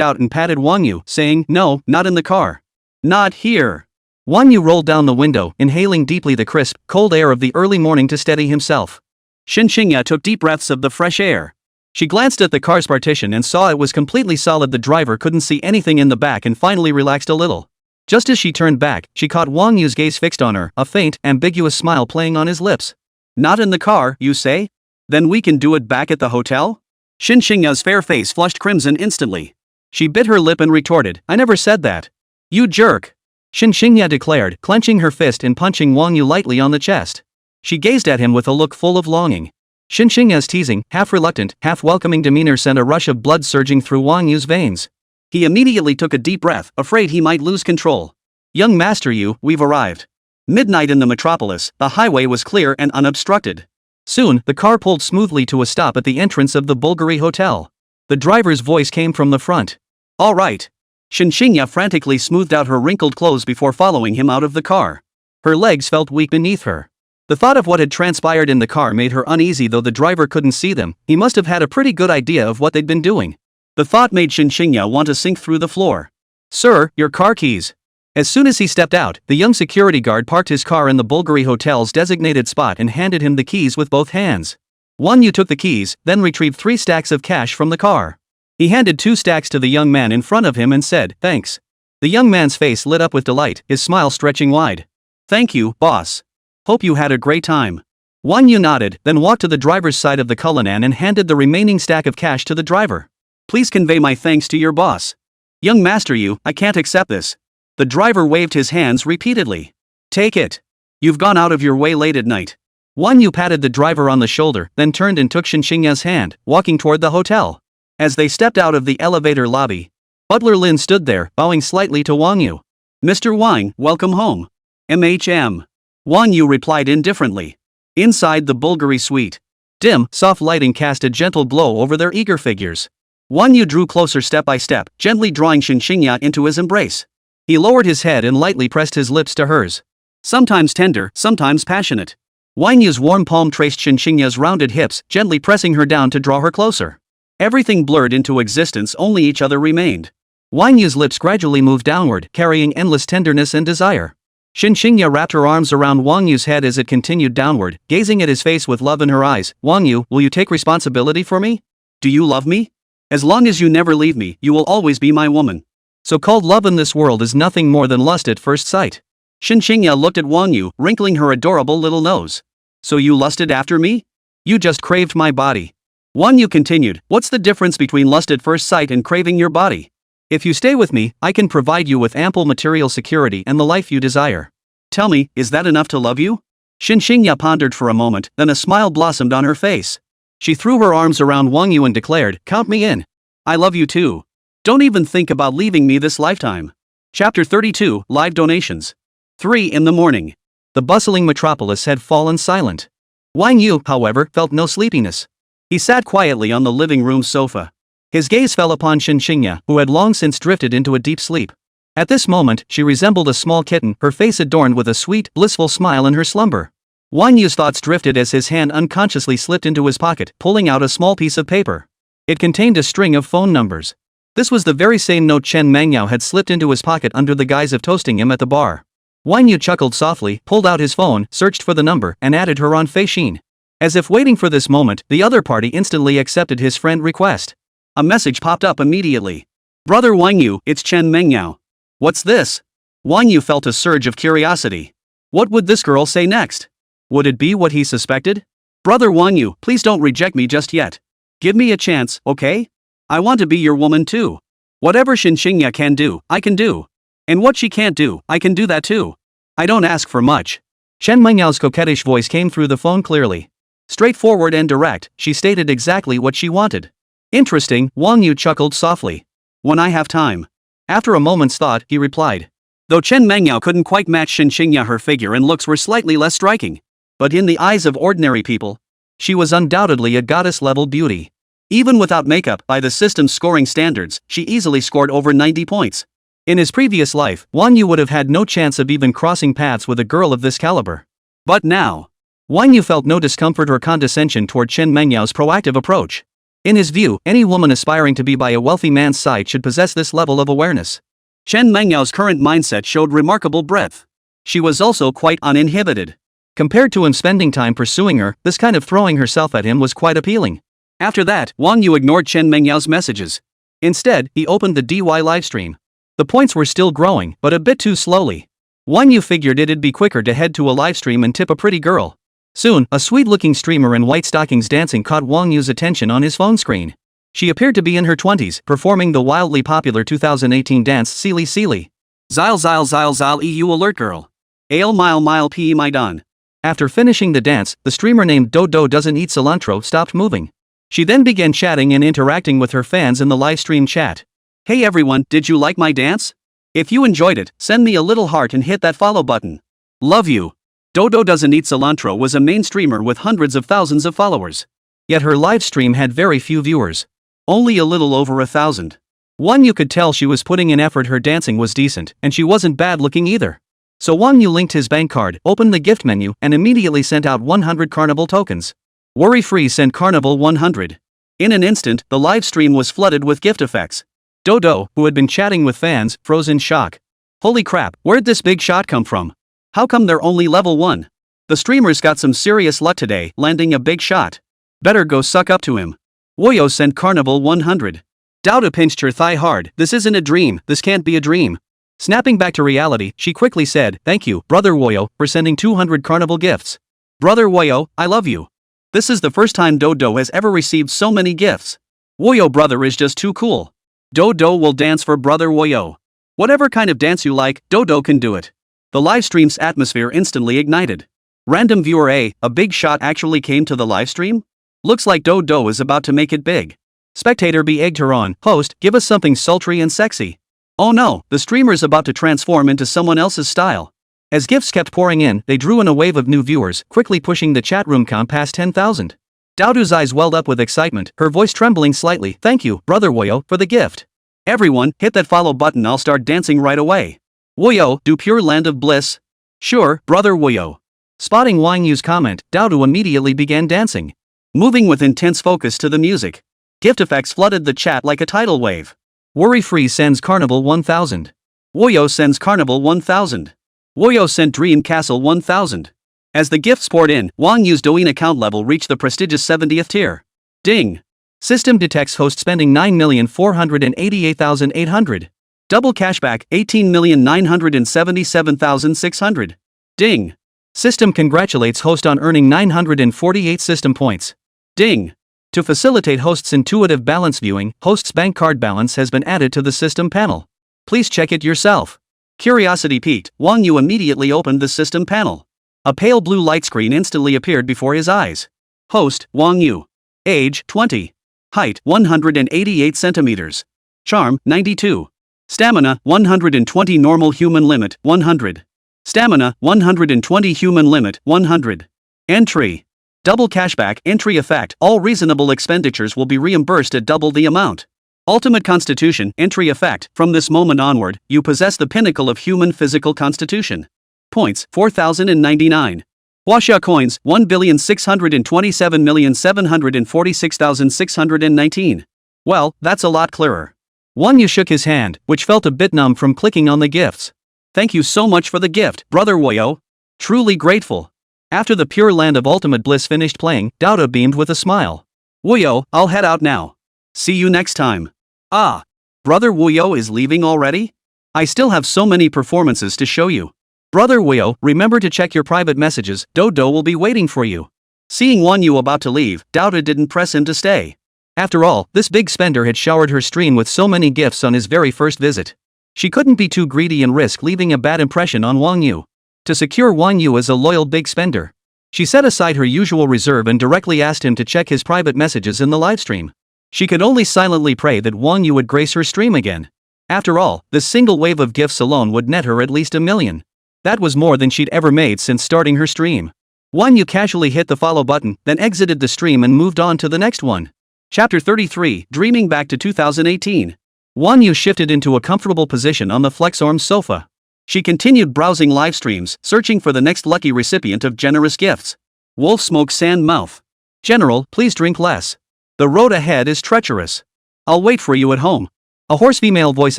out and patted Wang Yu, saying, "No, not in the car. Not here." Wang Yu rolled down the window, inhaling deeply the crisp, cold air of the early morning to steady himself. Xinxingya took deep breaths of the fresh air. She glanced at the car's partition and saw it was completely solid. The driver couldn't see anything in the back and finally relaxed a little. Just as she turned back, she caught Wang Yu's gaze fixed on her, a faint, ambiguous smile playing on his lips. "Not in the car, you say? Then we can do it back at the hotel?" Xinxingya's fair face flushed crimson instantly. She bit her lip and retorted, "I never said that. You jerk," Xinxingya declared, clenching her fist and punching Wang Yu lightly on the chest. She gazed at him with a look full of longing. Xinxingya's teasing, half-reluctant, half-welcoming demeanor sent a rush of blood surging through Wang Yu's veins. He immediately took a deep breath, afraid he might lose control. "Young Master Yu, we've arrived." Midnight in the metropolis, the highway was clear and unobstructed. Soon, the car pulled smoothly to a stop at the entrance of the Bulgari Hotel. The driver's voice came from the front. "All right." Xinxingya frantically smoothed out her wrinkled clothes before following him out of the car. Her legs felt weak beneath her. The thought of what had transpired in the car made her uneasy. Though the driver couldn't see them, he must have had a pretty good idea of what they'd been doing. The thought made Xinxingya want to sink through the floor. "Sir, your car keys." As soon as he stepped out, the young security guard parked his car in the Bulgari Hotel's designated spot and handed him the keys with both hands. Wang Yu took the keys, then retrieved 3 stacks of cash from the car. He handed 2 stacks to the young man in front of him and said, "Thanks." The young man's face lit up with delight, his smile stretching wide. "Thank you, boss. Hope you had a great time." Wang Yu nodded, then walked to the driver's side of the Cullinan and handed the remaining stack of cash to the driver. "Please convey my thanks to your boss." "Young Master Yu, I can't accept this." The driver waved his hands repeatedly. "Take it. You've gone out of your way late at night." Wang Yu patted the driver on the shoulder, then turned and took Xinxingya's hand, walking toward the hotel. As they stepped out of the elevator lobby, Butler Lin stood there, bowing slightly to Wang Yu. "Mr. Wang, welcome home." "MHM." Wang Yu replied indifferently. Inside the Bulgari suite, dim, soft lighting cast a gentle glow over their eager figures. Wang Yu drew closer step by step, gently drawing Xinxingya into his embrace. He lowered his head and lightly pressed his lips to hers. Sometimes tender, sometimes passionate. Wang Yu's warm palm traced Xinxingya's rounded hips, gently pressing her down to draw her closer. Everything blurred into existence, only each other remained. Wang Yu's lips gradually moved downward, carrying endless tenderness and desire. Xinxingya wrapped her arms around Wang Yu's head as it continued downward, gazing at his face with love in her eyes. "Wang Yu, will you take responsibility for me? Do you love me? As long as you never leave me, you will always be my woman." So-called love in this world is nothing more than lust at first sight. Xinxingya looked at Wang Yu, wrinkling her adorable little nose. "So you lusted after me? You just craved my body." Wang Yu continued, "What's the difference between lust at first sight and craving your body? If you stay with me, I can provide you with ample material security and the life you desire. Tell me, is that enough to love you?" Xinxingya pondered for a moment, then a smile blossomed on her face. She threw her arms around Wang Yu and declared, "Count me in. I love you too. Don't even think about leaving me this lifetime." Chapter 32, Live Donations. 3 in the morning. The bustling metropolis had fallen silent. Wang Yu, however, felt no sleepiness. He sat quietly on the living room sofa. His gaze fell upon Xinxingya, who had long since drifted into a deep sleep. At this moment, she resembled a small kitten, her face adorned with a sweet, blissful smile in her slumber. Wang Yu's thoughts drifted as his hand unconsciously slipped into his pocket, pulling out a small piece of paper. It contained a string of phone numbers. This was the very same note Chen Mangyao had slipped into his pocket under the guise of toasting him at the bar. Wang Yu chuckled softly, pulled out his phone, searched for the number, and added her on Feishin. As if waiting for this moment, the other party instantly accepted his friend request. A message popped up immediately. "Brother Wang Yu, it's Chen Mangyao." "What's this?" Wang Yu felt a surge of curiosity. What would this girl say next? Would it be what he suspected? "Brother Wang Yu, please don't reject me just yet. Give me a chance, okay? I want to be your woman too. Whatever Xinxingya can do, I can do. And what she can't do, I can do that too. I don't ask for much." Chen Mengyao's coquettish voice came through the phone clearly. Straightforward and direct, she stated exactly what she wanted. Interesting, Wang Yu chuckled softly. When I have time. After a moment's thought, he replied. Though Chen Mengyao couldn't quite match Shen Xingya, her figure and looks were slightly less striking. But in the eyes of ordinary people, she was undoubtedly a goddess-level beauty. Even without makeup, by the system's scoring standards, she easily scored over 90 points. In his previous life, Wang Yu would have had no chance of even crossing paths with a girl of this caliber. But now, Wang Yu felt no discomfort or condescension toward Chen Mengyao's proactive approach. In his view, any woman aspiring to be by a wealthy man's side should possess this level of awareness. Chen Mengyao's current mindset showed remarkable breadth. She was also quite uninhibited. Compared to him spending time pursuing her, this kind of throwing herself at him was quite appealing. After that, Wang Yu ignored Chen Mengyao's messages. Instead, he opened the DY livestream. The points were still growing, but a bit too slowly. Wang Yu figured it'd be quicker to head to a livestream and tip a pretty girl. Soon, a sweet-looking streamer in white stockings dancing caught Wang Yu's attention on his phone screen. She appeared to be in her 20s, performing the wildly popular 2018 dance Seely Seely. Zile Zile Zile Zile EU alert girl. Ale mile mile pe my don. After finishing the dance, the streamer named Dodo Doesn't Eat Cilantro stopped moving. She then began chatting and interacting with her fans in the livestream chat. Hey everyone, did you like my dance? If you enjoyed it, send me a little heart and hit that follow button. Love you. Dodo Doesn't Eat Cilantro was a main streamer with hundreds of thousands of followers. Yet her live stream had very few viewers. Only a little over 1,000. Wang Yu could tell she was putting in effort. Her dancing was decent, and she wasn't bad looking either. So Wang Yu linked his bank card, opened the gift menu, and immediately sent out 100 Carnival tokens. Worry-free, send Carnival 100. In an instant, the live stream was flooded with gift effects. Dodo, who had been chatting with fans, froze in shock. Holy crap, where'd this big shot come from? How come they're only level 1? The streamers got some serious luck today, landing a big shot. Better go suck up to him. Woyo sent Carnival 100. Douda pinched her thigh hard. This isn't a dream, this can't be a dream. Snapping back to reality, she quickly said, thank you, Brother Woyo, for sending 200 Carnival gifts. Brother Woyo, I love you. This is the first time Dodo has ever received so many gifts. Woyo brother is just too cool. Dodo will dance for Brother Woyo. Whatever kind of dance you like, Dodo can do it. The livestream's atmosphere instantly ignited. Random viewer a big shot actually came to the livestream? Looks like Dodo is about to make it big. Spectator B egged her on, host, give us something sultry and sexy. Oh no, the streamer's about to transform into someone else's style. As gifts kept pouring in, they drew in a wave of new viewers, quickly pushing the chat room count past 10,000. Daodu's eyes welled up with excitement, her voice trembling slightly. Thank you, Brother Woyo, for the gift. Everyone, hit that follow button, I'll start dancing right away. Woyo, do pure land of bliss? Sure, Brother Woyo. Spotting Wang Yu's comment, Daodu immediately began dancing. Moving with intense focus to the music. Gift effects flooded the chat like a tidal wave. Worry-free sends Carnival 1000. Woyo sends Carnival 1000. Woyo sent Dream Castle 1000. As the gifts poured in, Wang Yu's Douyin account level reached the prestigious 70th tier. Ding! System detects host spending 9,488,800. Double cashback 18,977,600. Ding! System congratulates host on earning 948 system points. Ding! To facilitate host's intuitive balance viewing, host's bank card balance has been added to the system panel. Please check it yourself. Curiosity piqued, Wang Yu immediately opened the system panel. A pale blue light screen instantly appeared before his eyes. Host, Wang Yu. Age, 20. Height, 188 centimeters. Charm, 92. Stamina, 120. Normal human limit, 100. Stamina, 120. Human limit, 100. Entry. Double cashback entry effect. All reasonable expenditures will be reimbursed at double the amount. Ultimate constitution entry effect. From this moment onward, you possess the pinnacle of human physical constitution. Points 4,099. Huaxia coins 1,627,746,619. Well, that's a lot clearer. Wang Yu shook his hand, which felt a bit numb from clicking on the gifts. Thank you so much for the gift, Brother Woyo. Truly grateful. After the Pure Land of Ultimate Bliss finished playing, Daoda beamed with a smile. Woyo, I'll head out now. See you next time. Ah, Brother Woyo is leaving already? I still have so many performances to show you. Brother Woyo, remember to check your private messages, Dodo will be waiting for you. Seeing Wang Yu about to leave, Daoda didn't press him to stay. After all, this big spender had showered her stream with so many gifts on his very first visit. She couldn't be too greedy and risk leaving a bad impression on Wang Yu. To secure Wang Yu as a loyal big spender, She set aside her usual reserve and directly asked him to check his private messages in the livestream. She could only silently pray that Wang You would grace her stream again. After all, this single wave of gifts alone would net her at least $1 million. That was more than she'd ever made since starting her stream. Wang You casually hit the follow button, then exited the stream and moved on to the next one. Chapter 33, Dreaming Back to 2018. Wang You shifted into a comfortable position on the Flexarm sofa. She continued browsing live streams, searching for the next lucky recipient of generous gifts. Wolf Smoke Sand Mouth. General, please drink less. The road ahead is treacherous. I'll wait for you at home. A hoarse female voice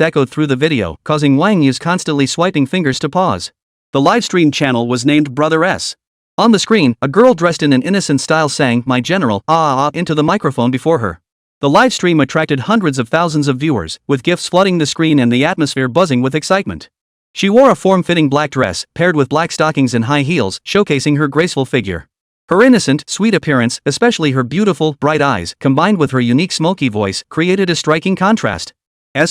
echoed through the video, causing Wang Yu's constantly swiping fingers to pause. The livestream channel was named Brother S. On the screen, a girl dressed in an innocent style sang "My General" into the microphone before her. The livestream attracted hundreds of thousands of viewers, with gifts flooding the screen and the atmosphere buzzing with excitement. She wore a form-fitting black dress, paired with black stockings and high heels, showcasing her graceful figure. Her innocent, sweet appearance, especially her beautiful, bright eyes, combined with her unique smoky voice, created a striking contrast.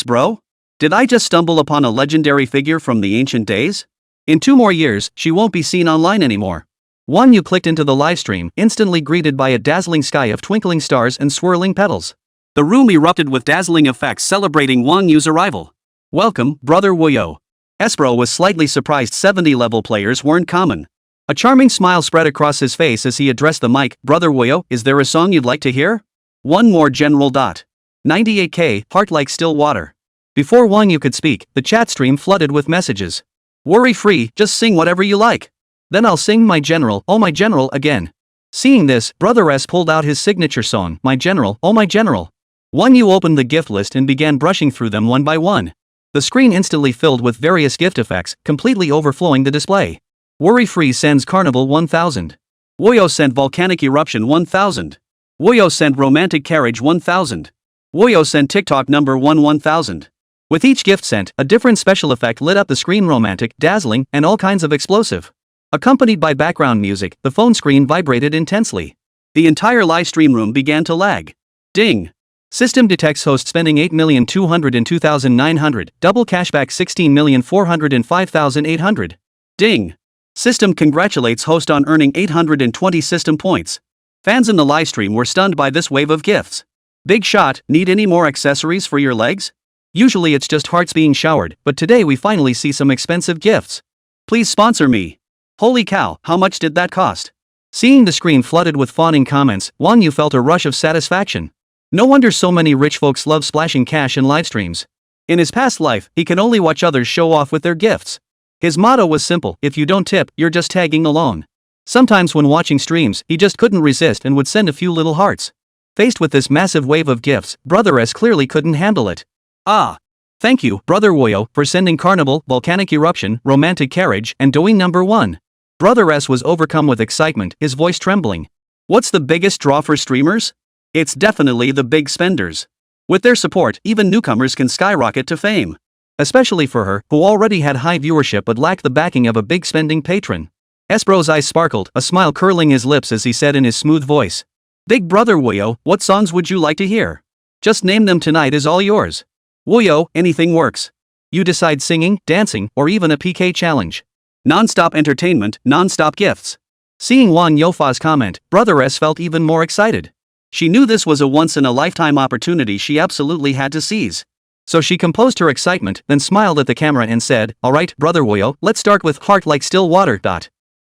Bro? Did I just stumble upon a legendary figure from the ancient days? In 2 more years, she won't be seen online anymore. Wang Yu clicked into the livestream, instantly greeted by a dazzling sky of twinkling stars and swirling petals. The room erupted with dazzling effects celebrating Wang Yu's arrival. Welcome, Brother Woyo. Bro was slightly surprised 70-level players weren't common. A charming smile spread across his face as he addressed the mic. Brother Woyo, is there a song you'd like to hear? One more General. 98k, heart like still water. Before Wang Yu could speak, the chat stream flooded with messages. Worry free, just sing whatever you like. Then I'll sing My General, oh my General again. Seeing this, Brother S pulled out his signature song, My General, oh my General. Wang Yu opened the gift list and began brushing through them one by one. The screen instantly filled with various gift effects, completely overflowing the display. Worry Free sends Carnival 1000. Woyo sent Volcanic Eruption 1000. Woyo sent Romantic Carriage 1000. Woyo sent TikTok number 1000. With each gift sent, a different special effect lit up the screen, romantic, dazzling, and all kinds of explosive. Accompanied by background music, the phone screen vibrated intensely. The entire live stream room began to lag. Ding! System detects host spending 8,202,900, double cashback 16,405,800. Ding! System congratulates host on earning 820 system points. Fans in the live stream were stunned by this wave of gifts. Big shot, need any more accessories for your legs? Usually it's just hearts being showered, but today we finally see some expensive gifts. Please sponsor me. Holy cow, how much did that cost? Seeing the screen flooded with fawning comments, Wang Yu felt a rush of satisfaction. No wonder so many rich folks love splashing cash in live streams. In his past life, he can only watch others show off with their gifts. His motto was simple: if you don't tip, you're just tagging along. Sometimes when watching streams, he just couldn't resist and would send a few little hearts. Faced with this massive wave of gifts, Brother S clearly couldn't handle it. Thank you, Brother Woyo, for sending Carnival, Volcanic Eruption, Romantic Carriage, and Doing number 1. Brother S was overcome with excitement, his voice trembling. What's the biggest draw for streamers? It's definitely the big spenders. With their support, even newcomers can skyrocket to fame. Especially for her, who already had high viewership but lacked the backing of a big spending patron. Bro's eyes sparkled, a smile curling his lips as he said in his smooth voice. Big Brother Woyo, what songs would you like to hear? Just name them, tonight is all yours. Woyo, anything works. You decide, singing, dancing, or even a PK challenge. Non-stop entertainment, non-stop gifts. Seeing Wang Yofa's comment, Brother S felt even more excited. She knew this was a once-in-a-lifetime opportunity she absolutely had to seize. So she composed her excitement, then smiled at the camera and said, alright, Brother Woyo, let's start with Heart Like Still Water.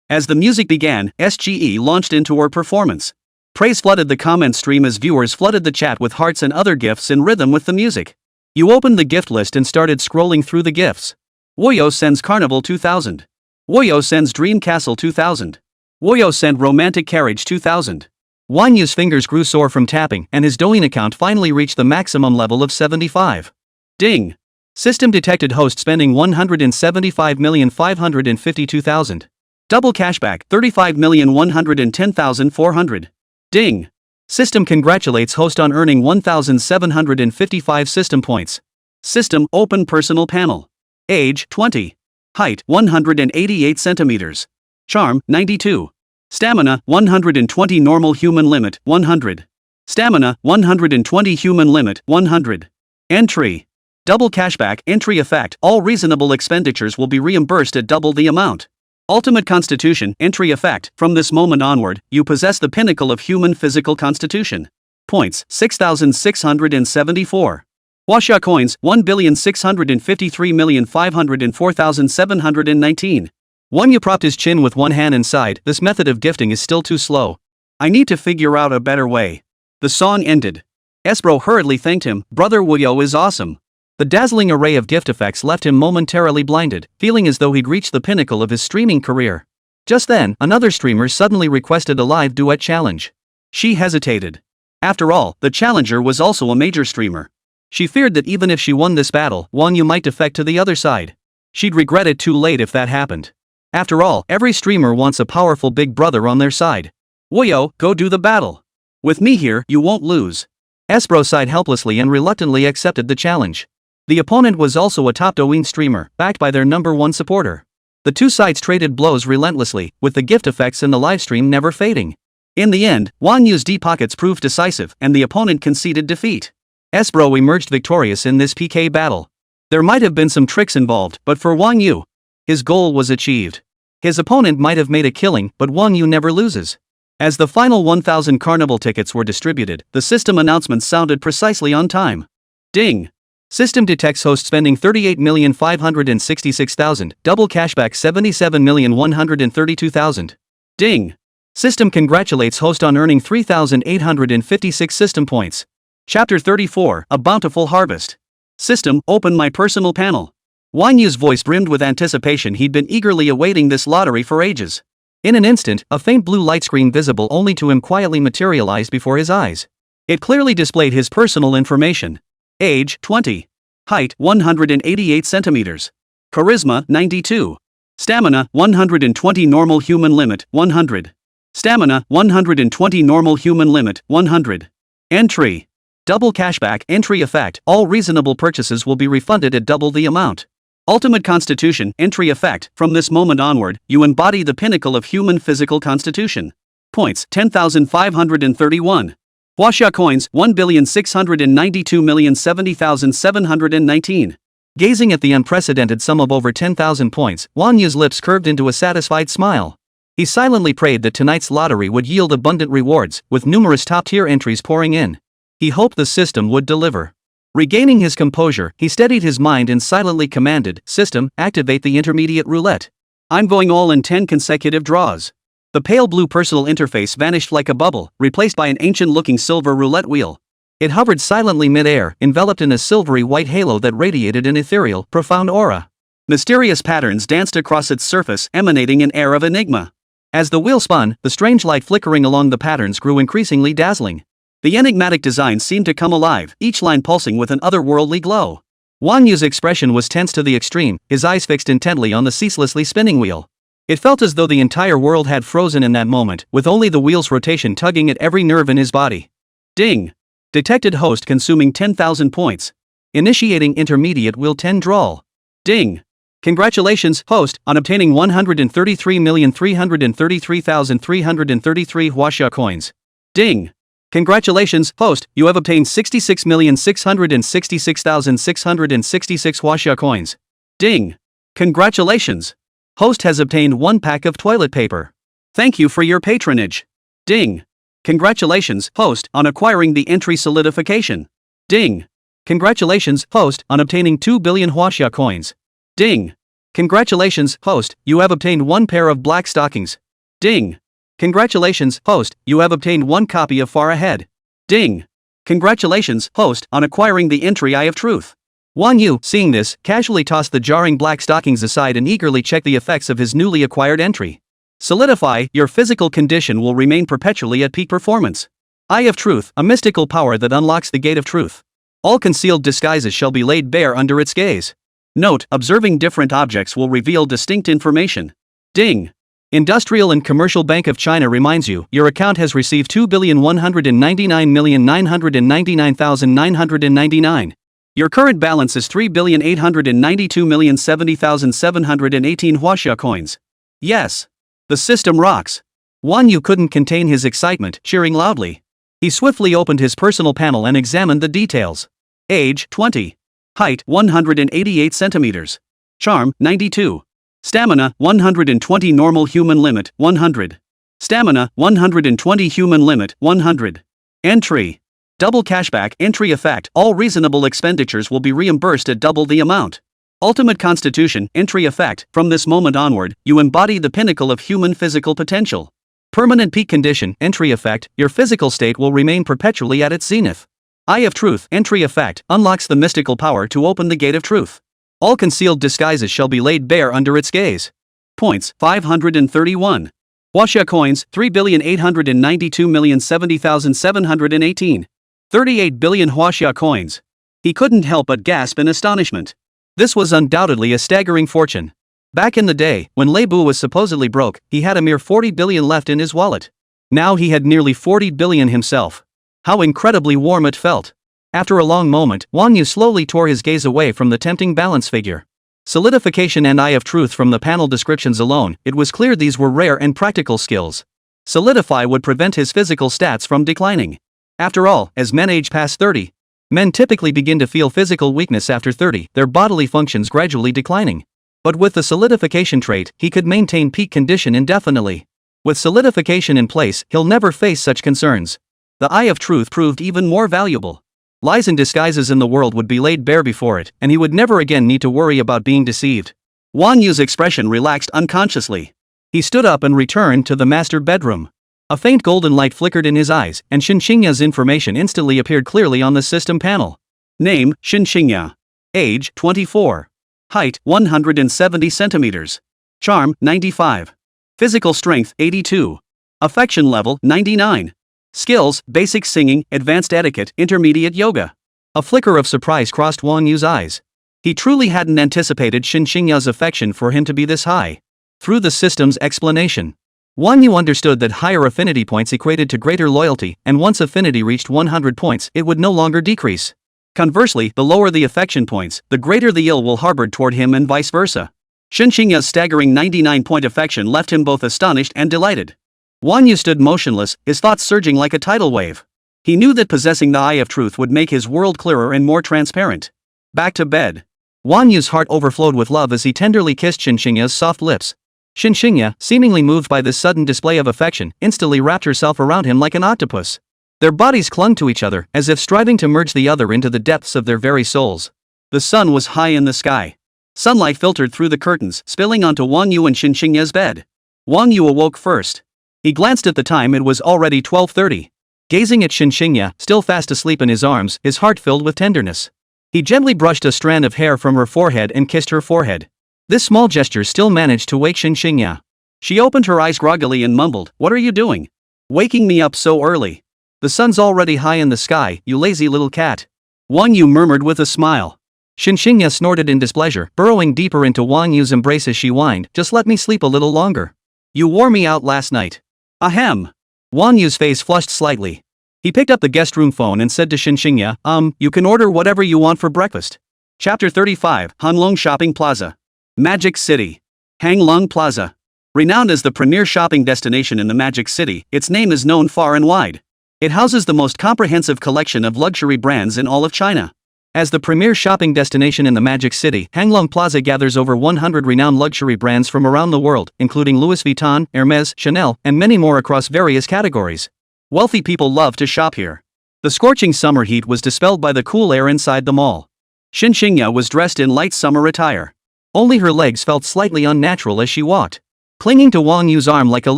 As the music began, SGE launched into her performance. Praise flooded the comment stream as viewers flooded the chat with hearts and other gifts in rhythm with the music. You opened the gift list and started scrolling through the gifts. Woyo sends Carnival 2000. Woyo sends Dream Castle 2000. Woyo sent Romantic Carriage 2000. Wang Yu's fingers grew sore from tapping, and his Douyin account finally reached the maximum level of 75. Ding! System detected host spending 175,552,000. Double cashback 35,110,400. Ding! System congratulates host on earning 1,755 system points. System open personal panel. Age 20. Height 188 centimeters. Charm 92. Stamina 120, normal human limit 100. Stamina 120, human limit 100. Entry. Double cashback entry effect. All reasonable expenditures will be reimbursed at double the amount. Ultimate constitution, entry effect. From this moment onward, you possess the pinnacle of human physical constitution. Points, 6,674. Huaxia coins, 1,653,504,719. Wang You propped his chin with one hand and sighed. This method of gifting is still too slow. I need to figure out a better way. The song ended. Esbro hurriedly thanked him. Brother Wuyo is awesome. The dazzling array of gift effects left him momentarily blinded, feeling as though he'd reached the pinnacle of his streaming career. Just then, another streamer suddenly requested a live duet challenge. She hesitated. After all, the challenger was also a major streamer. She feared that even if she won this battle, Wang Yu might defect to the other side. She'd regret it too late if that happened. After all, every streamer wants a powerful big brother on their side. Wuyo, go do the battle. With me here, you won't lose. Esbro sighed helplessly and reluctantly accepted the challenge. The opponent was also a top Douyin streamer, backed by their #1 supporter. The two sides traded blows relentlessly, with the gift effects in the livestream never fading. In the end, Wang Yu's deep pockets proved decisive and the opponent conceded defeat. Esbro emerged victorious in this PK battle. There might have been some tricks involved, but for Wang Yu, his goal was achieved. His opponent might have made a killing, but Wang Yu never loses. As the final 1,000 carnival tickets were distributed, the system announcement sounded precisely on time. Ding! System detects host spending 38,566,000, double cashback 77,132,000. Ding! System congratulates host on earning 3,856 system points. Chapter 34, A Bountiful Harvest. System, open my personal panel. Wang Yu's voice brimmed with anticipation. He'd been eagerly awaiting this lottery for ages. In an instant, a faint blue light screen visible only to him quietly materialized before his eyes. It clearly displayed his personal information. Age, 20. Height, 188 centimeters. Charisma, 92. Stamina, 120 normal human limit, 100. Stamina, 120 normal human limit, 100. Entry. Double cashback, entry effect, all reasonable purchases will be refunded at double the amount. Ultimate constitution, entry effect, from this moment onward, you embody the pinnacle of human physical constitution. Points, 10,531. Huaxia coins, 1,692,070,719. Gazing at the unprecedented sum of over 10,000 points, Wang Yu's lips curved into a satisfied smile. He silently prayed that tonight's lottery would yield abundant rewards, with numerous top-tier entries pouring in. He hoped the system would deliver. Regaining his composure, he steadied his mind and silently commanded, "System, activate the intermediate roulette. I'm going all in 10 consecutive draws." The pale blue personal interface vanished like a bubble, replaced by an ancient-looking silver roulette wheel. It hovered silently mid-air, enveloped in a silvery white halo that radiated an ethereal, profound aura. Mysterious patterns danced across its surface, emanating an air of enigma. As the wheel spun, the strange light flickering along the patterns grew increasingly dazzling. The enigmatic design seemed to come alive, each line pulsing with an otherworldly glow. Wang Yu's expression was tense to the extreme, his eyes fixed intently on the ceaselessly spinning wheel. It felt as though the entire world had frozen in that moment, with only the wheel's rotation tugging at every nerve in his body. Ding! Detected host consuming 10,000 points. Initiating intermediate wheel 10 draw. Ding! Congratulations, host, on obtaining 133,333,333 Huaxia coins. Ding! Congratulations, host, you have obtained 66,666,666 Huaxia coins. Ding! Congratulations! Host has obtained 1 pack of toilet paper. Thank you for your patronage. Ding! Congratulations, host, on acquiring the entry solidification. Ding! Congratulations, host, on obtaining 2 billion Huaxia coins. Ding! Congratulations, host, you have obtained 1 pair of black stockings. Ding! Congratulations, host, you have obtained 1 copy of Far Ahead. Ding! Congratulations, host, on acquiring the entry Eye of Truth. Wang Yu, seeing this, casually tossed the jarring black stockings aside and eagerly checked the effects of his newly acquired entry. Solidify, your physical condition will remain perpetually at peak performance. Eye of Truth, a mystical power that unlocks the gate of truth. All concealed disguises shall be laid bare under its gaze. Note, observing different objects will reveal distinct information. Ding! Industrial and Commercial Bank of China reminds you, your account has received 2,199,999,999. Your current balance is 3,892,070,718 Huaxia coins. Yes. The system rocks. Wang Yu couldn't contain his excitement, cheering loudly. He swiftly opened his personal panel and examined the details. Age, 20. Height, 188 centimeters. Charm, 92. Stamina, 120 normal human limit, 100. Stamina, 120 human limit, 100. Entry. Double cashback entry effect. All reasonable expenditures will be reimbursed at double the amount. Ultimate constitution entry effect. From this moment onward, you embody the pinnacle of human physical potential. Permanent peak condition entry effect. Your physical state will remain perpetually at its zenith. Eye of truth entry effect unlocks the mystical power to open the gate of truth. All concealed disguises shall be laid bare under its gaze. Points 531. Huaxia coins 3,892,070,718. 38 billion Huaxia coins. He couldn't help but gasp in astonishment. This was undoubtedly a staggering fortune. Back in the day, when Leju was supposedly broke, he had a mere 40 billion left in his wallet. Now he had nearly 40 billion himself. How incredibly warm it felt. After a long moment, Wang You slowly tore his gaze away from the tempting balance figure. Solidification and eye of truth. From the panel descriptions alone, it was clear these were rare and practical skills. Solidify would prevent his physical stats from declining. After all, as men age past 30, men typically begin to feel physical weakness after 30, their bodily functions gradually declining. But with the solidification trait, he could maintain peak condition indefinitely. With solidification in place, he'll never face such concerns. The eye of truth proved even more valuable. Lies and disguises in the world would be laid bare before it, and he would never again need to worry about being deceived. Wang Yu's expression relaxed unconsciously. He stood up and returned to the master bedroom. A faint golden light flickered in his eyes, and Xinxingya's information instantly appeared clearly on the system panel. Name, Xinxingya. Age, 24. Height, 170 centimeters. Charm, 95. Physical strength, 82. Affection level, 99. Skills, basic singing, advanced etiquette, intermediate yoga. A flicker of surprise crossed Wang Yu's eyes. He truly hadn't anticipated Xinxingya's affection for him to be this high. Through the system's explanation, Wang Yu understood that higher affinity points equated to greater loyalty, and once affinity reached 100 points, it would no longer decrease. Conversely, the lower the affection points, the greater the ill will harbored toward him and vice versa. Xinxingya's staggering 99-point affection left him both astonished and delighted. Wang Yu stood motionless, his thoughts surging like a tidal wave. He knew that possessing the eye of truth would make his world clearer and more transparent. Back to bed. Wang Yu's heart overflowed with love as he tenderly kissed Xinxingya's soft lips. Xinxingya, seemingly moved by this sudden display of affection, instantly wrapped herself around him like an octopus. Their bodies clung to each other, as if striving to merge the other into the depths of their very souls. The sun was high in the sky. Sunlight filtered through the curtains, spilling onto Wang Yu and Xinxingya's bed. Wang Yu awoke first. He glanced at the time. It was already 12:30. Gazing at Xinxingya, still fast asleep in his arms, his heart filled with tenderness. He gently brushed a strand of hair from her forehead and kissed her forehead. This small gesture still managed to wake Xinxingya. She opened her eyes groggily and mumbled, "What are you doing? Waking me up so early? The sun's already high in the sky, you lazy little cat." Wang Yu murmured with a smile. Xinxingya snorted in displeasure, burrowing deeper into Wang Yu's embrace as she whined, "Just let me sleep a little longer. You wore me out last night." Ahem. Wang Yu's face flushed slightly. He picked up the guest room phone and said to Xinxingya, You can order whatever you want for breakfast." Chapter 35, Hanlong Shopping Plaza. Magic City. Hanglong Plaza. Renowned as the premier shopping destination in the Magic City, its name is known far and wide. It houses the most comprehensive collection of luxury brands in all of China. As the premier shopping destination in the Magic City, Hanglong Plaza gathers over 100 renowned luxury brands from around the world, including Louis Vuitton, Hermes, Chanel, and many more across various categories. Wealthy people love to shop here. The scorching summer heat was dispelled by the cool air inside the mall. Xinxingya was dressed in light summer attire. Only her legs felt slightly unnatural as she walked. Clinging to Wang Yu's arm like a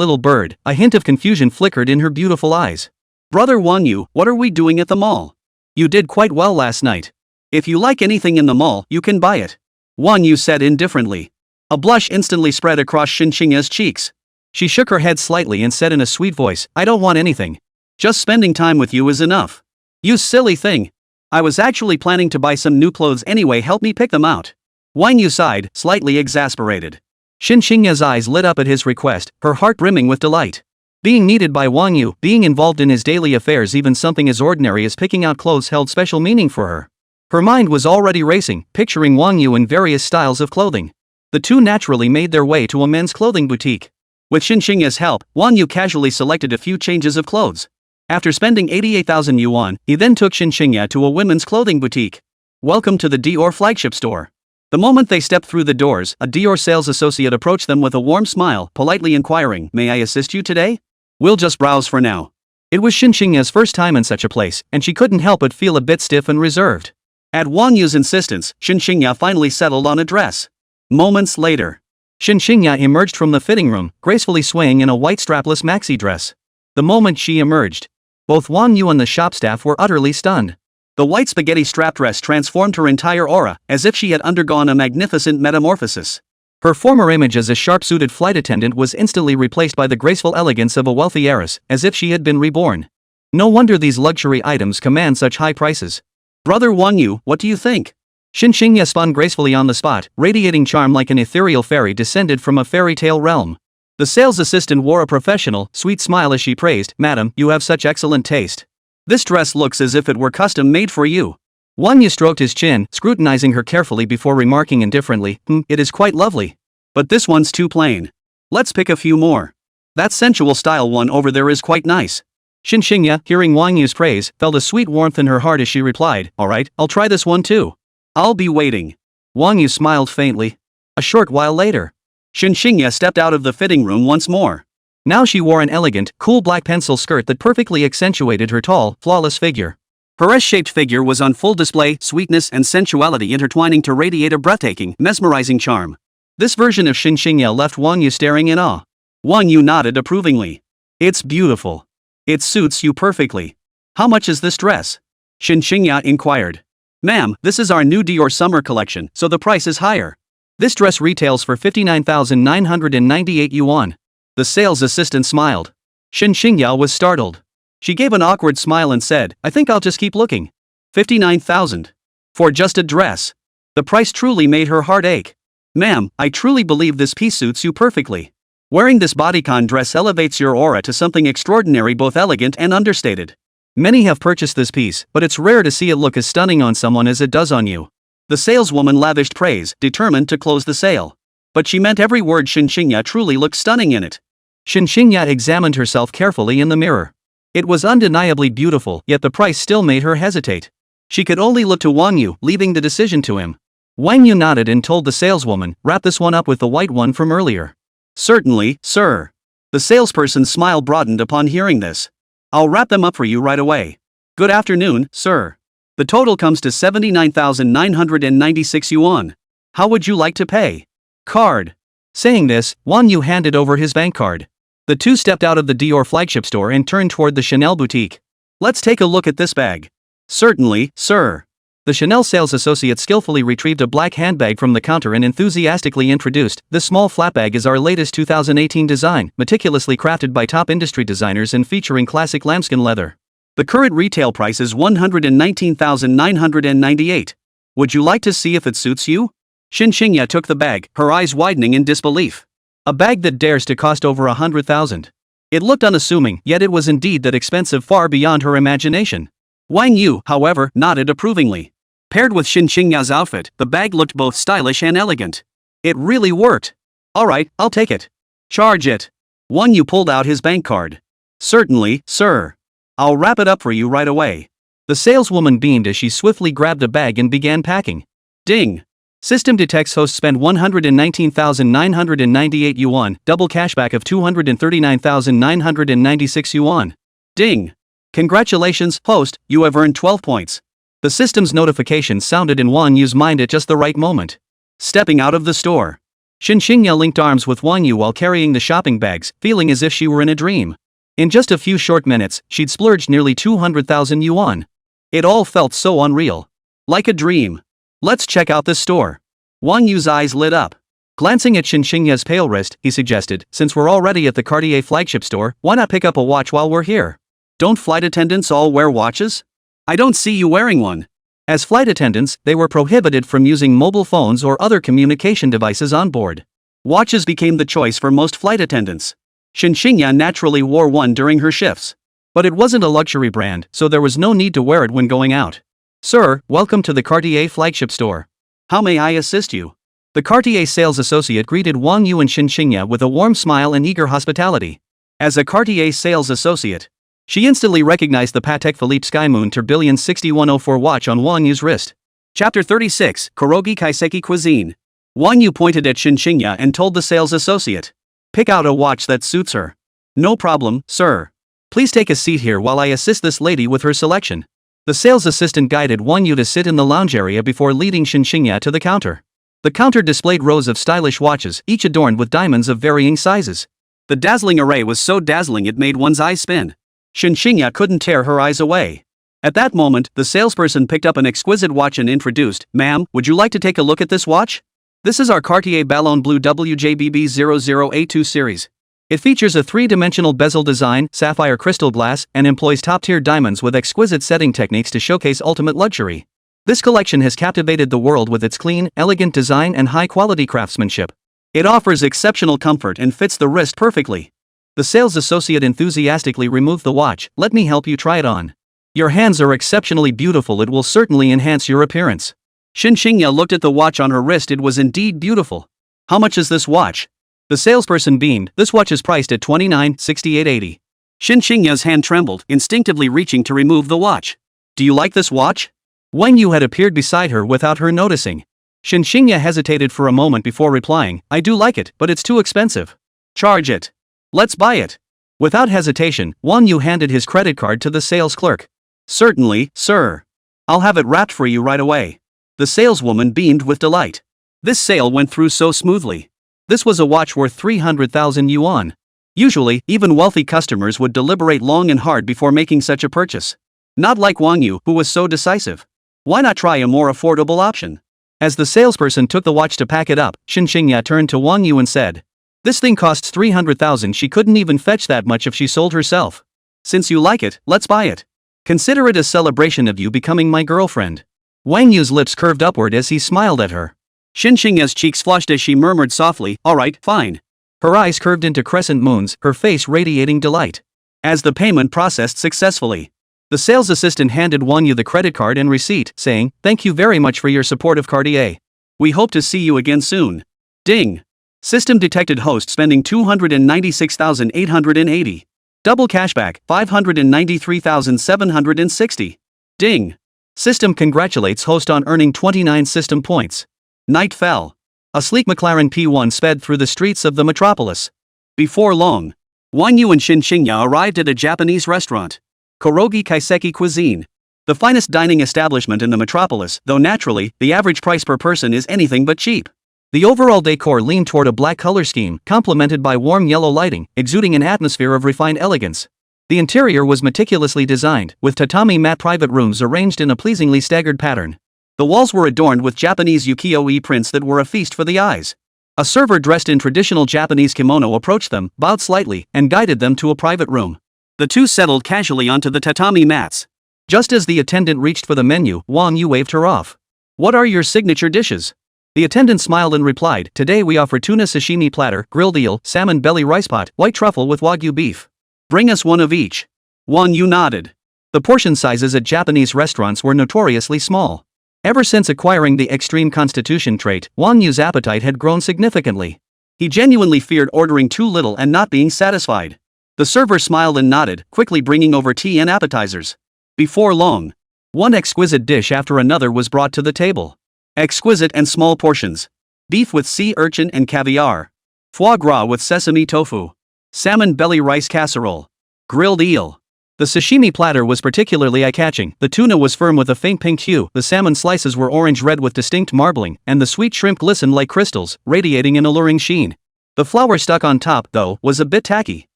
little bird, a hint of confusion flickered in her beautiful eyes. "Brother Wang Yu, what are we doing at the mall? You did quite well last night. If you like anything in the mall, you can buy it," Wang Yu said indifferently. A blush instantly spread across Xinxingya's cheeks. She shook her head slightly and said in a sweet voice, "I don't want anything. Just spending time with you is enough." "You silly thing. I was actually planning to buy some new clothes anyway, help me pick them out." Wang Yu sighed, slightly exasperated. Xinxingya's eyes lit up at his request, her heart brimming with delight. Being needed by Wang Yu, being involved in his daily affairs, even something as ordinary as picking out clothes held special meaning for her. Her mind was already racing, picturing Wang Yu in various styles of clothing. The two naturally made their way to a men's clothing boutique. With Xinxingya's help, Wang Yu casually selected a few changes of clothes. After spending 88,000 yuan, he then took Xinxingya to a women's clothing boutique. "Welcome to the Dior flagship store. The moment they stepped through the doors, a Dior sales associate approached them with a warm smile, politely inquiring, "May I assist you today?" "We'll just browse for now." It was Xinxingya's first time in such a place, and she couldn't help but feel a bit stiff and reserved. At Wang Yu's insistence, Xinxingya finally settled on a dress. Moments later, Xinxingya emerged from the fitting room, gracefully swaying in a white strapless maxi dress. The moment she emerged, both Wang Yu and the shop staff were utterly stunned. The white spaghetti strap dress transformed her entire aura, as if she had undergone a magnificent metamorphosis. Her former image as a sharp-suited flight attendant was instantly replaced by the graceful elegance of a wealthy heiress, as if she had been reborn. No wonder these luxury items command such high prices. "Brother Wang Yu, what do you think?" Xinxingya spun gracefully on the spot, radiating charm like an ethereal fairy descended from a fairy tale realm. The sales assistant wore a professional, sweet smile as she praised, "Madam, you have such excellent taste. This dress looks as if it were custom made for you." Wang Yu stroked his chin, scrutinizing her carefully before remarking indifferently, "It is quite lovely. But this one's too plain. Let's pick a few more. That sensual style one over there is quite nice." Xinxingya, hearing Wang Yu's praise, felt a sweet warmth in her heart as she replied, "Alright, I'll try this one too. I'll be waiting." Wang Yu smiled faintly. A short while later, Xinxingya stepped out of the fitting room once more. Now she wore an elegant, cool black pencil skirt that perfectly accentuated her tall, flawless figure. Her S-shaped figure was on full display, sweetness and sensuality intertwining to radiate a breathtaking, mesmerizing charm. This version of Xinxingya left Wang Yu staring in awe. Wang Yu nodded approvingly. "It's beautiful. It suits you perfectly. How much is this dress?" Xinxingya inquired. "Ma'am, this is our new Dior summer collection, so the price is higher. This dress retails for 59,998 yuan. The sales assistant smiled. Xinxingya was startled. She gave an awkward smile and said, "I think I'll just keep looking." 59,000. For just a dress. The price truly made her heart ache. "Ma'am, I truly believe this piece suits you perfectly. Wearing this bodycon dress elevates your aura to something extraordinary, both elegant and understated. Many have purchased this piece, but it's rare to see it look as stunning on someone as it does on you." The saleswoman lavished praise, determined to close the sale. But she meant every word. Xinxingya truly looked stunning in it. Xinxingya examined herself carefully in the mirror. It was undeniably beautiful, yet the price still made her hesitate. She could only look to Wang Yu, leaving the decision to him. Wang Yu nodded and told the saleswoman, "Wrap this one up with the white one from earlier." "Certainly, sir." The salesperson's smile broadened upon hearing this. "I'll wrap them up for you right away. Good afternoon, sir. The total comes to 79,996 yuan. How would you like to pay?" "Card." Saying this, Wang Yu handed over his bank card. The two stepped out of the Dior flagship store and turned toward the Chanel boutique. "Let's take a look at this bag." "Certainly, sir." The Chanel sales associate skillfully retrieved a black handbag from the counter and enthusiastically introduced, "This small flat bag is our latest 2018 design, meticulously crafted by top industry designers and featuring classic lambskin leather. The current retail price is 119,998. Would you like to see if it suits you?" Xinxingya took the bag, her eyes widening in disbelief. A bag that dares to cost over 100,000. It looked unassuming, yet it was indeed that expensive, far beyond her imagination. Wang Yu, however, nodded approvingly. Paired with Xinxingya's outfit, the bag looked both stylish and elegant. It really worked. "Alright, I'll take it." "Charge it." Wang Yu pulled out his bank card. "Certainly, sir. I'll wrap it up for you right away." The saleswoman beamed as she swiftly grabbed a bag and began packing. Ding. System detects host spent 119,998 yuan, double cashback of 239,996 yuan. Ding. Congratulations, host, you have earned 12 points. The system's notification sounded in Wang Yu's mind at just the right moment. Stepping out of the store, Xinxingya linked arms with Wang Yu while carrying the shopping bags, feeling as if she were in a dream. In just a few short minutes, she'd splurged nearly 200,000 yuan. It all felt so unreal. Like a dream. "Let's check out this store." Wang Yu's eyes lit up. Glancing at Xinxingya's pale wrist, he suggested, "Since we're already at the Cartier flagship store, why not pick up a watch while we're here? Don't flight attendants all wear watches? I don't see you wearing one." As flight attendants, they were prohibited from using mobile phones or other communication devices on board. Watches became the choice for most flight attendants. Xinxingya naturally wore one during her shifts. But it wasn't a luxury brand, so there was no need to wear it when going out. "Sir, welcome to the Cartier flagship store. How may I assist you?" The Cartier sales associate greeted Wang Yu and Xinxingya with a warm smile and eager hospitality. As a Cartier sales associate, she instantly recognized the Patek Philippe Sky Moon Tourbillon 6104 watch on Wang Yu's wrist. Chapter 36, Korogi Kaiseki Cuisine. Wang Yu pointed at Xinxingya and told the sales associate. Pick out a watch that suits her. No problem, sir. Please take a seat here while I assist this lady with her selection. The sales assistant guided Wang Yu to sit in the lounge area before leading Xinxingya to the counter. The counter displayed rows of stylish watches, each adorned with diamonds of varying sizes. The dazzling array was so dazzling it made one's eyes spin. Xinxingya couldn't tear her eyes away. At that moment, the salesperson picked up an exquisite watch and introduced, "Ma'am, would you like to take a look at this watch? This is our Cartier Ballon Bleu WJBB00A2 series. It features a three-dimensional bezel design, sapphire crystal glass, and employs top-tier diamonds with exquisite setting techniques to showcase ultimate luxury. This collection has captivated the world with its clean, elegant design and high-quality craftsmanship. It offers exceptional comfort and fits the wrist perfectly." The sales associate enthusiastically removed the watch. "Let me help you try it on. Your hands are exceptionally beautiful. It will certainly enhance your appearance." Xinxingya looked at the watch on her wrist. It was indeed beautiful. "How much is this watch?" The salesperson beamed. "This watch is priced at $29,6880. Xinxingya's hand trembled, instinctively reaching to remove the watch. "Do you like this watch?" Wang Yu had appeared beside her without her noticing. Xinxingya hesitated for a moment before replying, "I do like it, but it's too expensive." "Charge it. Let's buy it." Without hesitation, Wang Yu handed his credit card to the sales clerk. "Certainly, sir. I'll have it wrapped for you right away." The saleswoman beamed with delight. This sale went through so smoothly. This was a watch worth 300,000 yuan. Usually, even wealthy customers would deliberate long and hard before making such a purchase. Not like Wang Yu, who was so decisive. Why not try a more affordable option? As the salesperson took the watch to pack it up, Xinxingya turned to Wang Yu and said, "This thing costs 300,000. She couldn't even fetch that much if she sold herself. Since you like it, let's buy it. Consider it a celebration of you becoming my girlfriend." Wang Yu's lips curved upward as he smiled at her. Xinxingya's cheeks flushed as she murmured softly, "All right, fine." Her eyes curved into crescent moons, her face radiating delight. As the payment processed successfully, the sales assistant handed Wang Yu the credit card and receipt, saying, "Thank you very much for your support of Cartier. We hope to see you again soon." Ding! System detected host spending 296,880. Double cashback, 593,760. Ding! System congratulates host on earning 29 system points. Night fell. A sleek McLaren P1 sped through the streets of the metropolis. Before long, Wang Yu and Xinxingya arrived at a Japanese restaurant. Korogi Kaiseki Cuisine. The finest dining establishment in the metropolis, though naturally, the average price per person is anything but cheap. The overall decor leaned toward a black color scheme, complemented by warm yellow lighting, exuding an atmosphere of refined elegance. The interior was meticulously designed, with tatami mat private rooms arranged in a pleasingly staggered pattern. The walls were adorned with Japanese ukiyo-e prints that were a feast for the eyes. A server dressed in traditional Japanese kimono approached them, bowed slightly, and guided them to a private room. The two settled casually onto the tatami mats. Just as the attendant reached for the menu, Wang Yu waved her off. "What are your signature dishes?" The attendant smiled and replied, "Today we offer tuna sashimi platter, grilled eel, salmon belly rice pot, white truffle with Wagyu beef. Bring us one of each." Wang Yu nodded. The portion sizes at Japanese restaurants were notoriously small. Ever since acquiring the extreme constitution trait, Wang Yu's appetite had grown significantly. He genuinely feared ordering too little and not being satisfied. The server smiled and nodded, quickly bringing over tea and appetizers. Before long, one exquisite dish after another was brought to the table. Exquisite and small portions. Beef with sea urchin and caviar. Foie gras with sesame tofu. Salmon belly rice casserole. Grilled eel. The sashimi platter was particularly eye-catching. The tuna was firm with a faint pink hue, the salmon slices were orange-red with distinct marbling, and the sweet shrimp glistened like crystals, radiating an alluring sheen. The flour stuck on top, though, was a bit tacky.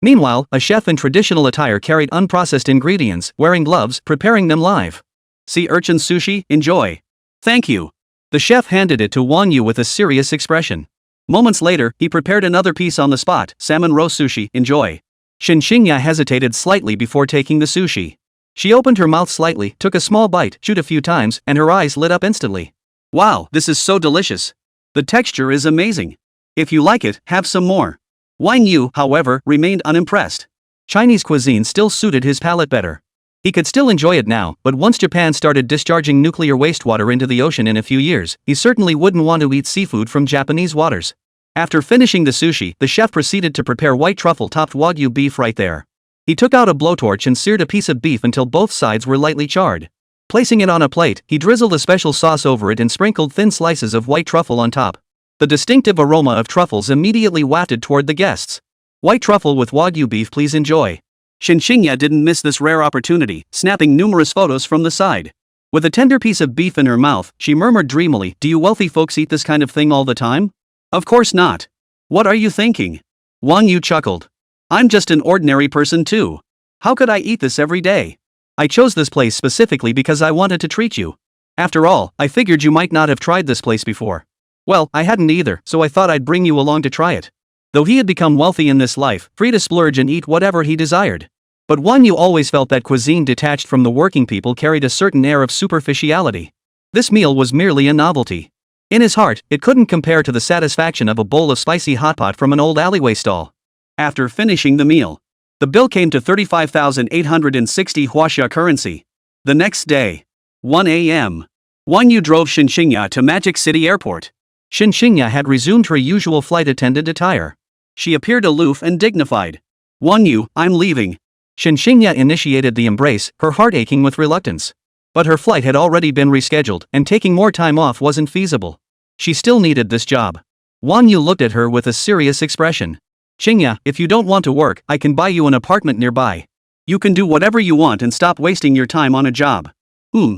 Meanwhile, a chef in traditional attire carried unprocessed ingredients, wearing gloves, preparing them live. "Sea urchin sushi, enjoy." "Thank you." The chef handed it to Wang Yu with a serious expression. Moments later, he prepared another piece on the spot, "Salmon roast sushi, enjoy." Xinxingya hesitated slightly before taking the sushi. She opened her mouth slightly, took a small bite, chewed a few times, and her eyes lit up instantly. "Wow, this is so delicious. The texture is amazing. If you like it, have some more." Wang Yu, however, remained unimpressed. Chinese cuisine still suited his palate better. He could still enjoy it now, but once Japan started discharging nuclear wastewater into the ocean in a few years, he certainly wouldn't want to eat seafood from Japanese waters. After finishing the sushi, the chef proceeded to prepare white truffle-topped Wagyu beef right there. He took out a blowtorch and seared a piece of beef until both sides were lightly charred. Placing it on a plate, he drizzled a special sauce over it and sprinkled thin slices of white truffle on top. The distinctive aroma of truffles immediately wafted toward the guests. White truffle with Wagyu beef, please enjoy. Shinshingya didn't miss this rare opportunity, snapping numerous photos from the side. With a tender piece of beef in her mouth, she murmured dreamily, "Do you wealthy folks eat this kind of thing all the time?" "Of course not. What are you thinking?" Wang Yu chuckled. "I'm just an ordinary person too. How could I eat this every day? I chose this place specifically because I wanted to treat you. After all, I figured you might not have tried this place before." "Well, I hadn't either, so I thought I'd bring you along to try it." Though he had become wealthy in this life, free to splurge and eat whatever he desired. But Wang Yu always felt that cuisine detached from the working people carried a certain air of superficiality. This meal was merely a novelty. In his heart, it couldn't compare to the satisfaction of a bowl of spicy hot pot from an old alleyway stall. After finishing the meal, the bill came to 35,860 huaxia currency. The next day, 1 a.m., Wang Yu drove Shinshingya to Magic City Airport. Shinshingya had resumed her usual flight attendant attire. She appeared aloof and dignified. "Wang Yu, I'm leaving." Shinshingya initiated the embrace, her heart aching with reluctance. But her flight had already been rescheduled, and taking more time off wasn't feasible. She still needed this job. Wang Yu looked at her with a serious expression. "Shingya, if you don't want to work, I can buy you an apartment nearby. You can do whatever you want and stop wasting your time on a job."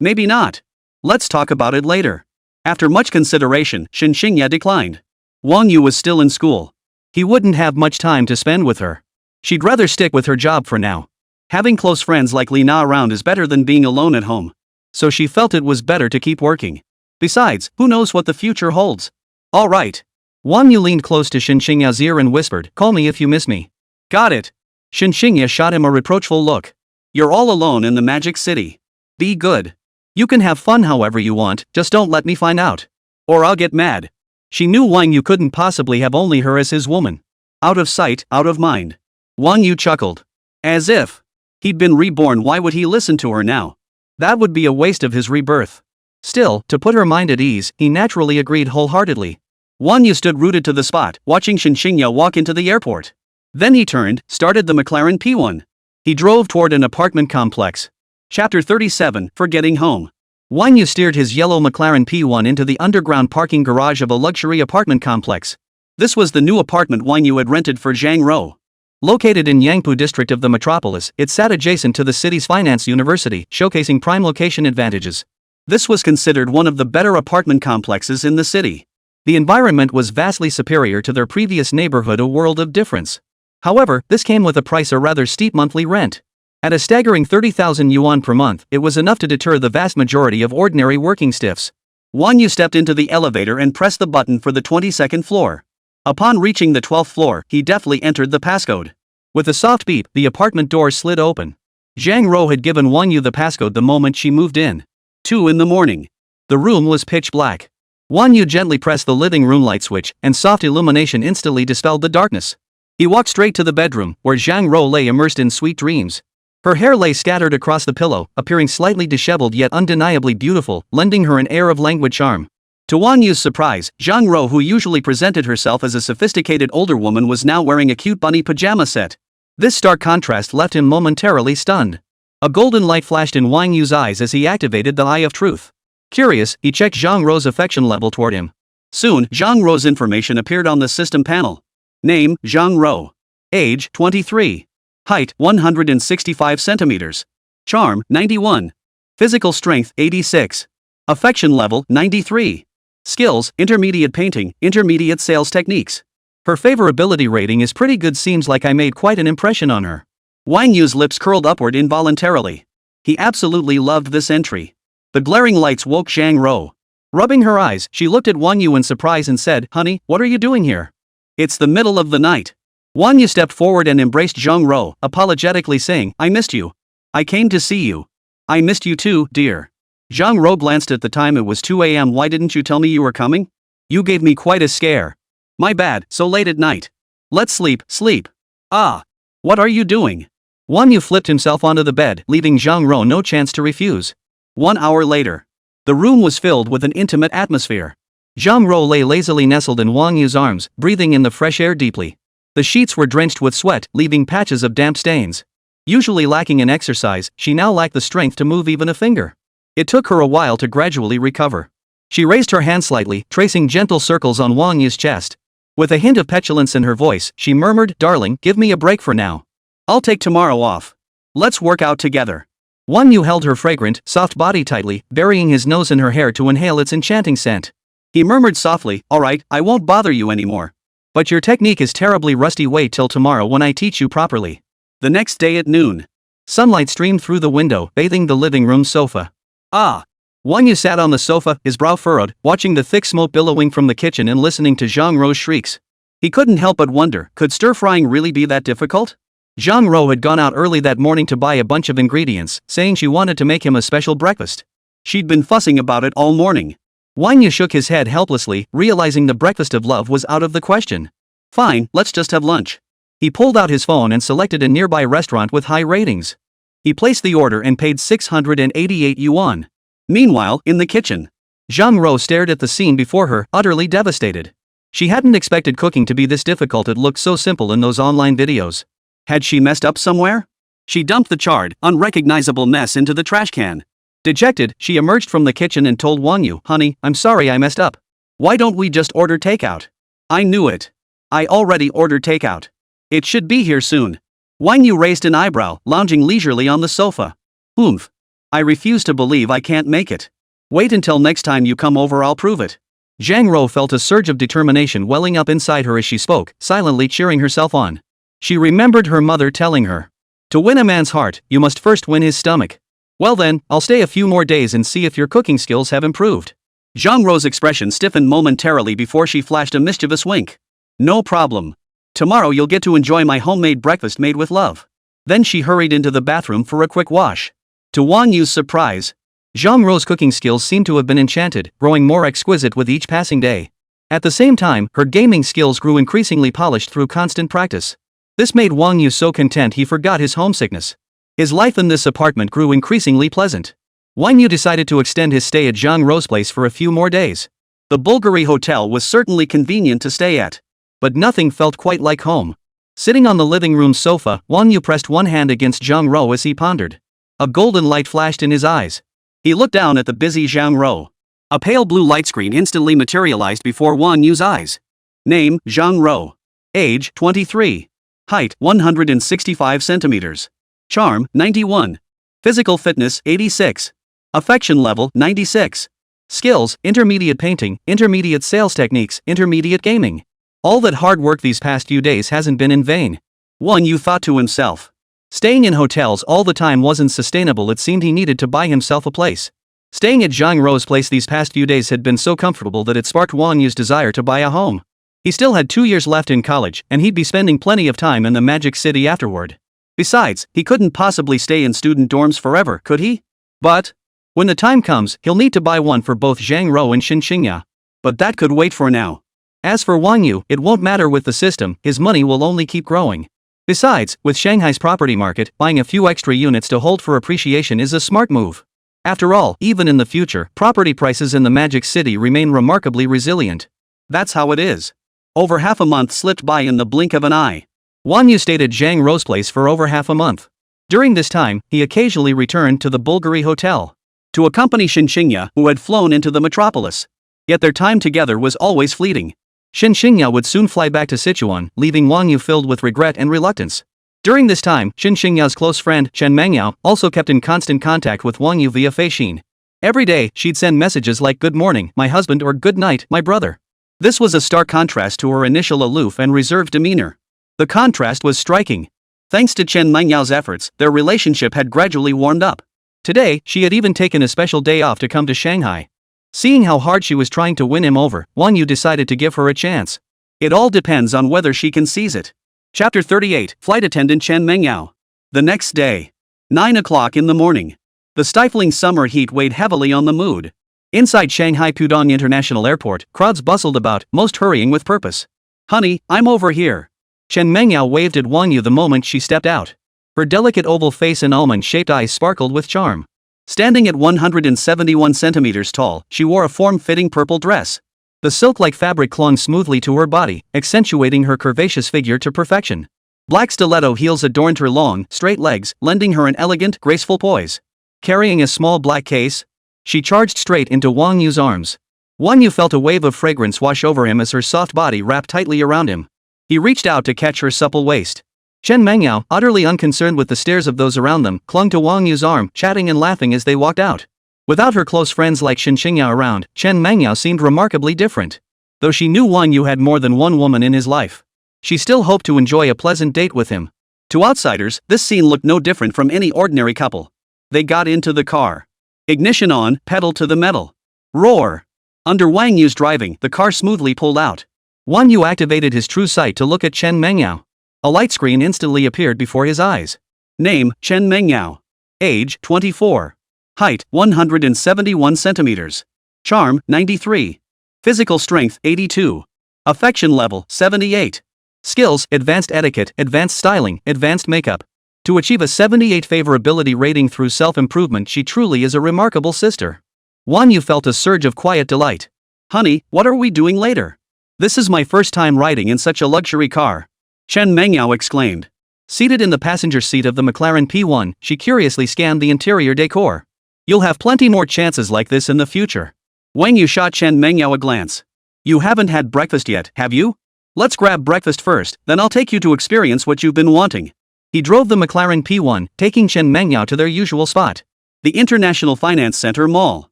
Maybe not. Let's talk about it later." After much consideration, Shinshingya declined. Wang Yu was still in school. He wouldn't have much time to spend with her. She'd rather stick with her job for now. Having close friends like Lina around is better than being alone at home. So she felt it was better to keep working. Besides, who knows what the future holds? "All right." Wang Yu leaned close to Shinshingya's ear and whispered, "Call me if you miss me." "Got it." Shinshingya shot him a reproachful look. "You're all alone in the Magic City. Be good. You can have fun however you want, just don't let me find out. Or I'll get mad." She knew Wang Yu couldn't possibly have only her as his woman. Out of sight, out of mind. Wang Yu chuckled. As if he'd been reborn, why would he listen to her now? That would be a waste of his rebirth. Still, to put her mind at ease, he naturally agreed wholeheartedly. Wang Yu stood rooted to the spot, watching Shinshingya walk into the airport. Then he turned, started the McLaren P1. He drove toward an apartment complex. Chapter 37, Forgetting Home. Wang Yu steered his yellow McLaren P1 into the underground parking garage of a luxury apartment complex. This was the new apartment Wang Yu had rented for Zhang Rou. Located in Yangpu district of the metropolis, it sat adjacent to the city's finance university, showcasing prime location advantages. This was considered one of the better apartment complexes in the city. The environment was vastly superior to their previous neighborhood, a world of difference. However, this came with a price, a rather steep monthly rent. At a staggering 30,000 yuan per month, it was enough to deter the vast majority of ordinary working stiffs. Wang Yu stepped into the elevator and pressed the button for the 22nd floor. Upon reaching the 12th floor, he deftly entered the passcode. With a soft beep, the apartment door slid open. Zhang Rou had given Wang Yu the passcode the moment she moved in. 2 in the morning. The room was pitch black. Wang Yu gently pressed the living room light switch, and soft illumination instantly dispelled the darkness. He walked straight to the bedroom, where Zhang Rou lay immersed in sweet dreams. Her hair lay scattered across the pillow, appearing slightly disheveled yet undeniably beautiful, lending her an air of languid charm. To Wang Yu's surprise, Zhang Rou, who usually presented herself as a sophisticated older woman, was now wearing a cute bunny pajama set. This stark contrast left him momentarily stunned. A golden light flashed in Wang Yu's eyes as he activated the Eye of Truth. Curious, he checked Zhang Rou's affection level toward him. Soon, Zhang Rou's information appeared on the system panel. Name, Zhang Rou. Age, 23. Height, 165 centimeters. Charm, 91. Physical strength, 86. Affection level, 93. Skills, intermediate painting, intermediate sales techniques. Her favorability rating is pretty good. Seems like I made quite an impression on her. Wang Yu's lips curled upward involuntarily. He absolutely loved this entry. The glaring lights woke Zhang Rou. Rubbing her eyes, she looked at Wang Yu in surprise and said, "Honey, what are you doing here?" "It's the middle of the night." Wang Yu stepped forward and embraced Zhang Rou, apologetically saying, "I missed you. I came to see you." "I missed you too, dear." Zhang Rou glanced at the time. It was 2 a.m. "Why didn't you tell me you were coming? You gave me quite a scare." "My bad, so late at night." "Let's sleep." "Ah. What are you doing?" Wang Yu flipped himself onto the bed, leaving Zhang Rou no chance to refuse. 1 hour later. The room was filled with an intimate atmosphere. Zhang Rou lay lazily nestled in Wang Yu's arms, breathing in the fresh air deeply. The sheets were drenched with sweat, leaving patches of damp stains. Usually lacking in exercise, she now lacked the strength to move even a finger. It took her a while to gradually recover. She raised her hand slightly, tracing gentle circles on Wang Yu's chest. With a hint of petulance in her voice, she murmured, "Darling, give me a break for now. I'll take tomorrow off. Let's work out together." Wang Yu held her fragrant, soft body tightly, burying his nose in her hair to inhale its enchanting scent. He murmured softly, "All right, I won't bother you anymore. But your technique is terribly rusty. Wait till tomorrow when I teach you properly." The next day at noon. Sunlight streamed through the window, bathing the living room sofa. Ah! Wang Yu sat on the sofa, his brow furrowed, watching the thick smoke billowing from the kitchen and listening to Zhang Rou's shrieks. He couldn't help but wonder, could stir-frying really be that difficult? Zhang Rou had gone out early that morning to buy a bunch of ingredients, saying she wanted to make him a special breakfast. She'd been fussing about it all morning. Wang Yu shook his head helplessly, realizing the breakfast of love was out of the question. Fine, let's just have lunch. He pulled out his phone and selected a nearby restaurant with high ratings. He placed the order and paid 688 yuan. Meanwhile, in the kitchen, Zhang Rou stared at the scene before her, utterly devastated. She hadn't expected cooking to be this difficult. It looked so simple in those online videos. Had she messed up somewhere? She dumped the charred, unrecognizable mess into the trash can. Dejected, she emerged from the kitchen and told Wang Yu, "Honey, I'm sorry I messed up. Why don't we just order takeout?" "I knew it. I already ordered takeout. It should be here soon." Wang Yu raised an eyebrow, lounging leisurely on the sofa. "Oomph. I refuse to believe I can't make it. Wait until next time you come over, I'll prove it." Zhang Rou felt a surge of determination welling up inside her as she spoke, silently cheering herself on. She remembered her mother telling her, "To win a man's heart, you must first win his stomach." "Well then, I'll stay a few more days and see if your cooking skills have improved." Zhang Rou's expression stiffened momentarily before she flashed a mischievous wink. "No problem. Tomorrow you'll get to enjoy my homemade breakfast made with love." Then she hurried into the bathroom for a quick wash. To Wang Yu's surprise, Zhang Rou's cooking skills seemed to have been enchanted, growing more exquisite with each passing day. At the same time, her gaming skills grew increasingly polished through constant practice. This made Wang Yu so content he forgot his homesickness. His life in this apartment grew increasingly pleasant. Wang Yu decided to extend his stay at Zhang Rou's place for a few more days. The Bulgari Hotel was certainly convenient to stay at. But nothing felt quite like home. Sitting on the living room sofa, Wang Yu pressed one hand against Zhang Rou as he pondered. A golden light flashed in his eyes. He looked down at the busy Zhang Rou. A pale blue light screen instantly materialized before Wang Yu's eyes. Name, Zhang Rou. Age, 23. Height, 165 centimeters. Charm, 91. Physical fitness, 86. Affection level, 96. Skills, intermediate painting, intermediate sales techniques, intermediate gaming. All that hard work these past few days hasn't been in vain. Wang Yu thought to himself. Staying in hotels all the time wasn't sustainable. It seemed he needed to buy himself a place. Staying at Zhang Rou's place these past few days had been so comfortable that it sparked Wang Yu's desire to buy a home. He still had 2 years left in college, and he'd be spending plenty of time in the Magic City afterward. Besides, he couldn't possibly stay in student dorms forever, could he? But when the time comes, he'll need to buy one for both Zhang Rou and Xinxingya. But that could wait for now. As for Wang Yu, it won't matter with the system, his money will only keep growing. Besides, with Shanghai's property market, buying a few extra units to hold for appreciation is a smart move. After all, even in the future, property prices in the Magic City remain remarkably resilient. That's how it is. Over half a month slipped by in the blink of an eye. Wang Yu stayed at Zhang Rou's place for over half a month. During this time, he occasionally returned to the Bulgari Hotel to accompany Xinxingya, who had flown into the metropolis. Yet their time together was always fleeting. Xinxingya would soon fly back to Sichuan, leaving Wang Yu filled with regret and reluctance. During this time, Xinxingya's close friend, Chen Mengyao, also kept in constant contact with Wang Yu via Feixin. Every day, she'd send messages like "Good morning, my husband," or "Good night, my brother." This was a stark contrast to her initial aloof and reserved demeanor. The contrast was striking. Thanks to Chen Mengyao's efforts, their relationship had gradually warmed up. Today, she had even taken a special day off to come to Shanghai. Seeing how hard she was trying to win him over, Wang Yu decided to give her a chance. It all depends on whether she can seize it. Chapter 38, Flight Attendant Chen Mengyao. The next day. 9 o'clock in the morning. The stifling summer heat weighed heavily on the mood. Inside Shanghai Pudong International Airport, crowds bustled about, most hurrying with purpose. "Honey, I'm over here." Chen Mengyao waved at Wang Yu the moment she stepped out. Her delicate oval face and almond-shaped eyes sparkled with charm. Standing at 171 centimeters tall, she wore a form-fitting purple dress. The silk-like fabric clung smoothly to her body, accentuating her curvaceous figure to perfection. Black stiletto heels adorned her long, straight legs, lending her an elegant, graceful poise. Carrying a small black case, She charged straight into Wang Yu's arms. Wang Yu felt a wave of fragrance wash over him as her soft body wrapped tightly around him. He reached out to catch her supple waist. Chen Mengyao, utterly unconcerned with the stares of those around them, clung to Wang Yu's arm, chatting and laughing as they walked out. Without her close friends like Shen Xingyao around, Chen Mengyao seemed remarkably different. Though she knew Wang Yu had more than one woman in his life, she still hoped to enjoy a pleasant date with him. To outsiders, this scene looked no different from any ordinary couple. They got into the car. Ignition on, pedal to the metal. Roar! Under Wang Yu's driving, the car smoothly pulled out. Wang Yu activated his true sight to look at Chen Mengyao. A light screen instantly appeared before his eyes. Name, Chen Mengyao. Age, 24. Height, 171 centimeters. Charm, 93. Physical strength, 82. Affection level, 78. Skills, advanced etiquette, advanced styling, advanced makeup. To achieve a 78 favorability rating through self-improvement, she truly is a remarkable sister. Wang Yu felt a surge of quiet delight. Honey, what are we doing later? This is my first time riding in such a luxury car. Chen Mengyao exclaimed. Seated in the passenger seat of the McLaren P1, she curiously scanned the interior decor. You'll have plenty more chances like this in the future. Wang Yu shot Chen Mengyao a glance. You haven't had breakfast yet, have you? Let's grab breakfast first, then I'll take you to experience what you've been wanting. He drove the McLaren P1, taking Chen Mengyao to their usual spot, the International Finance Center Mall.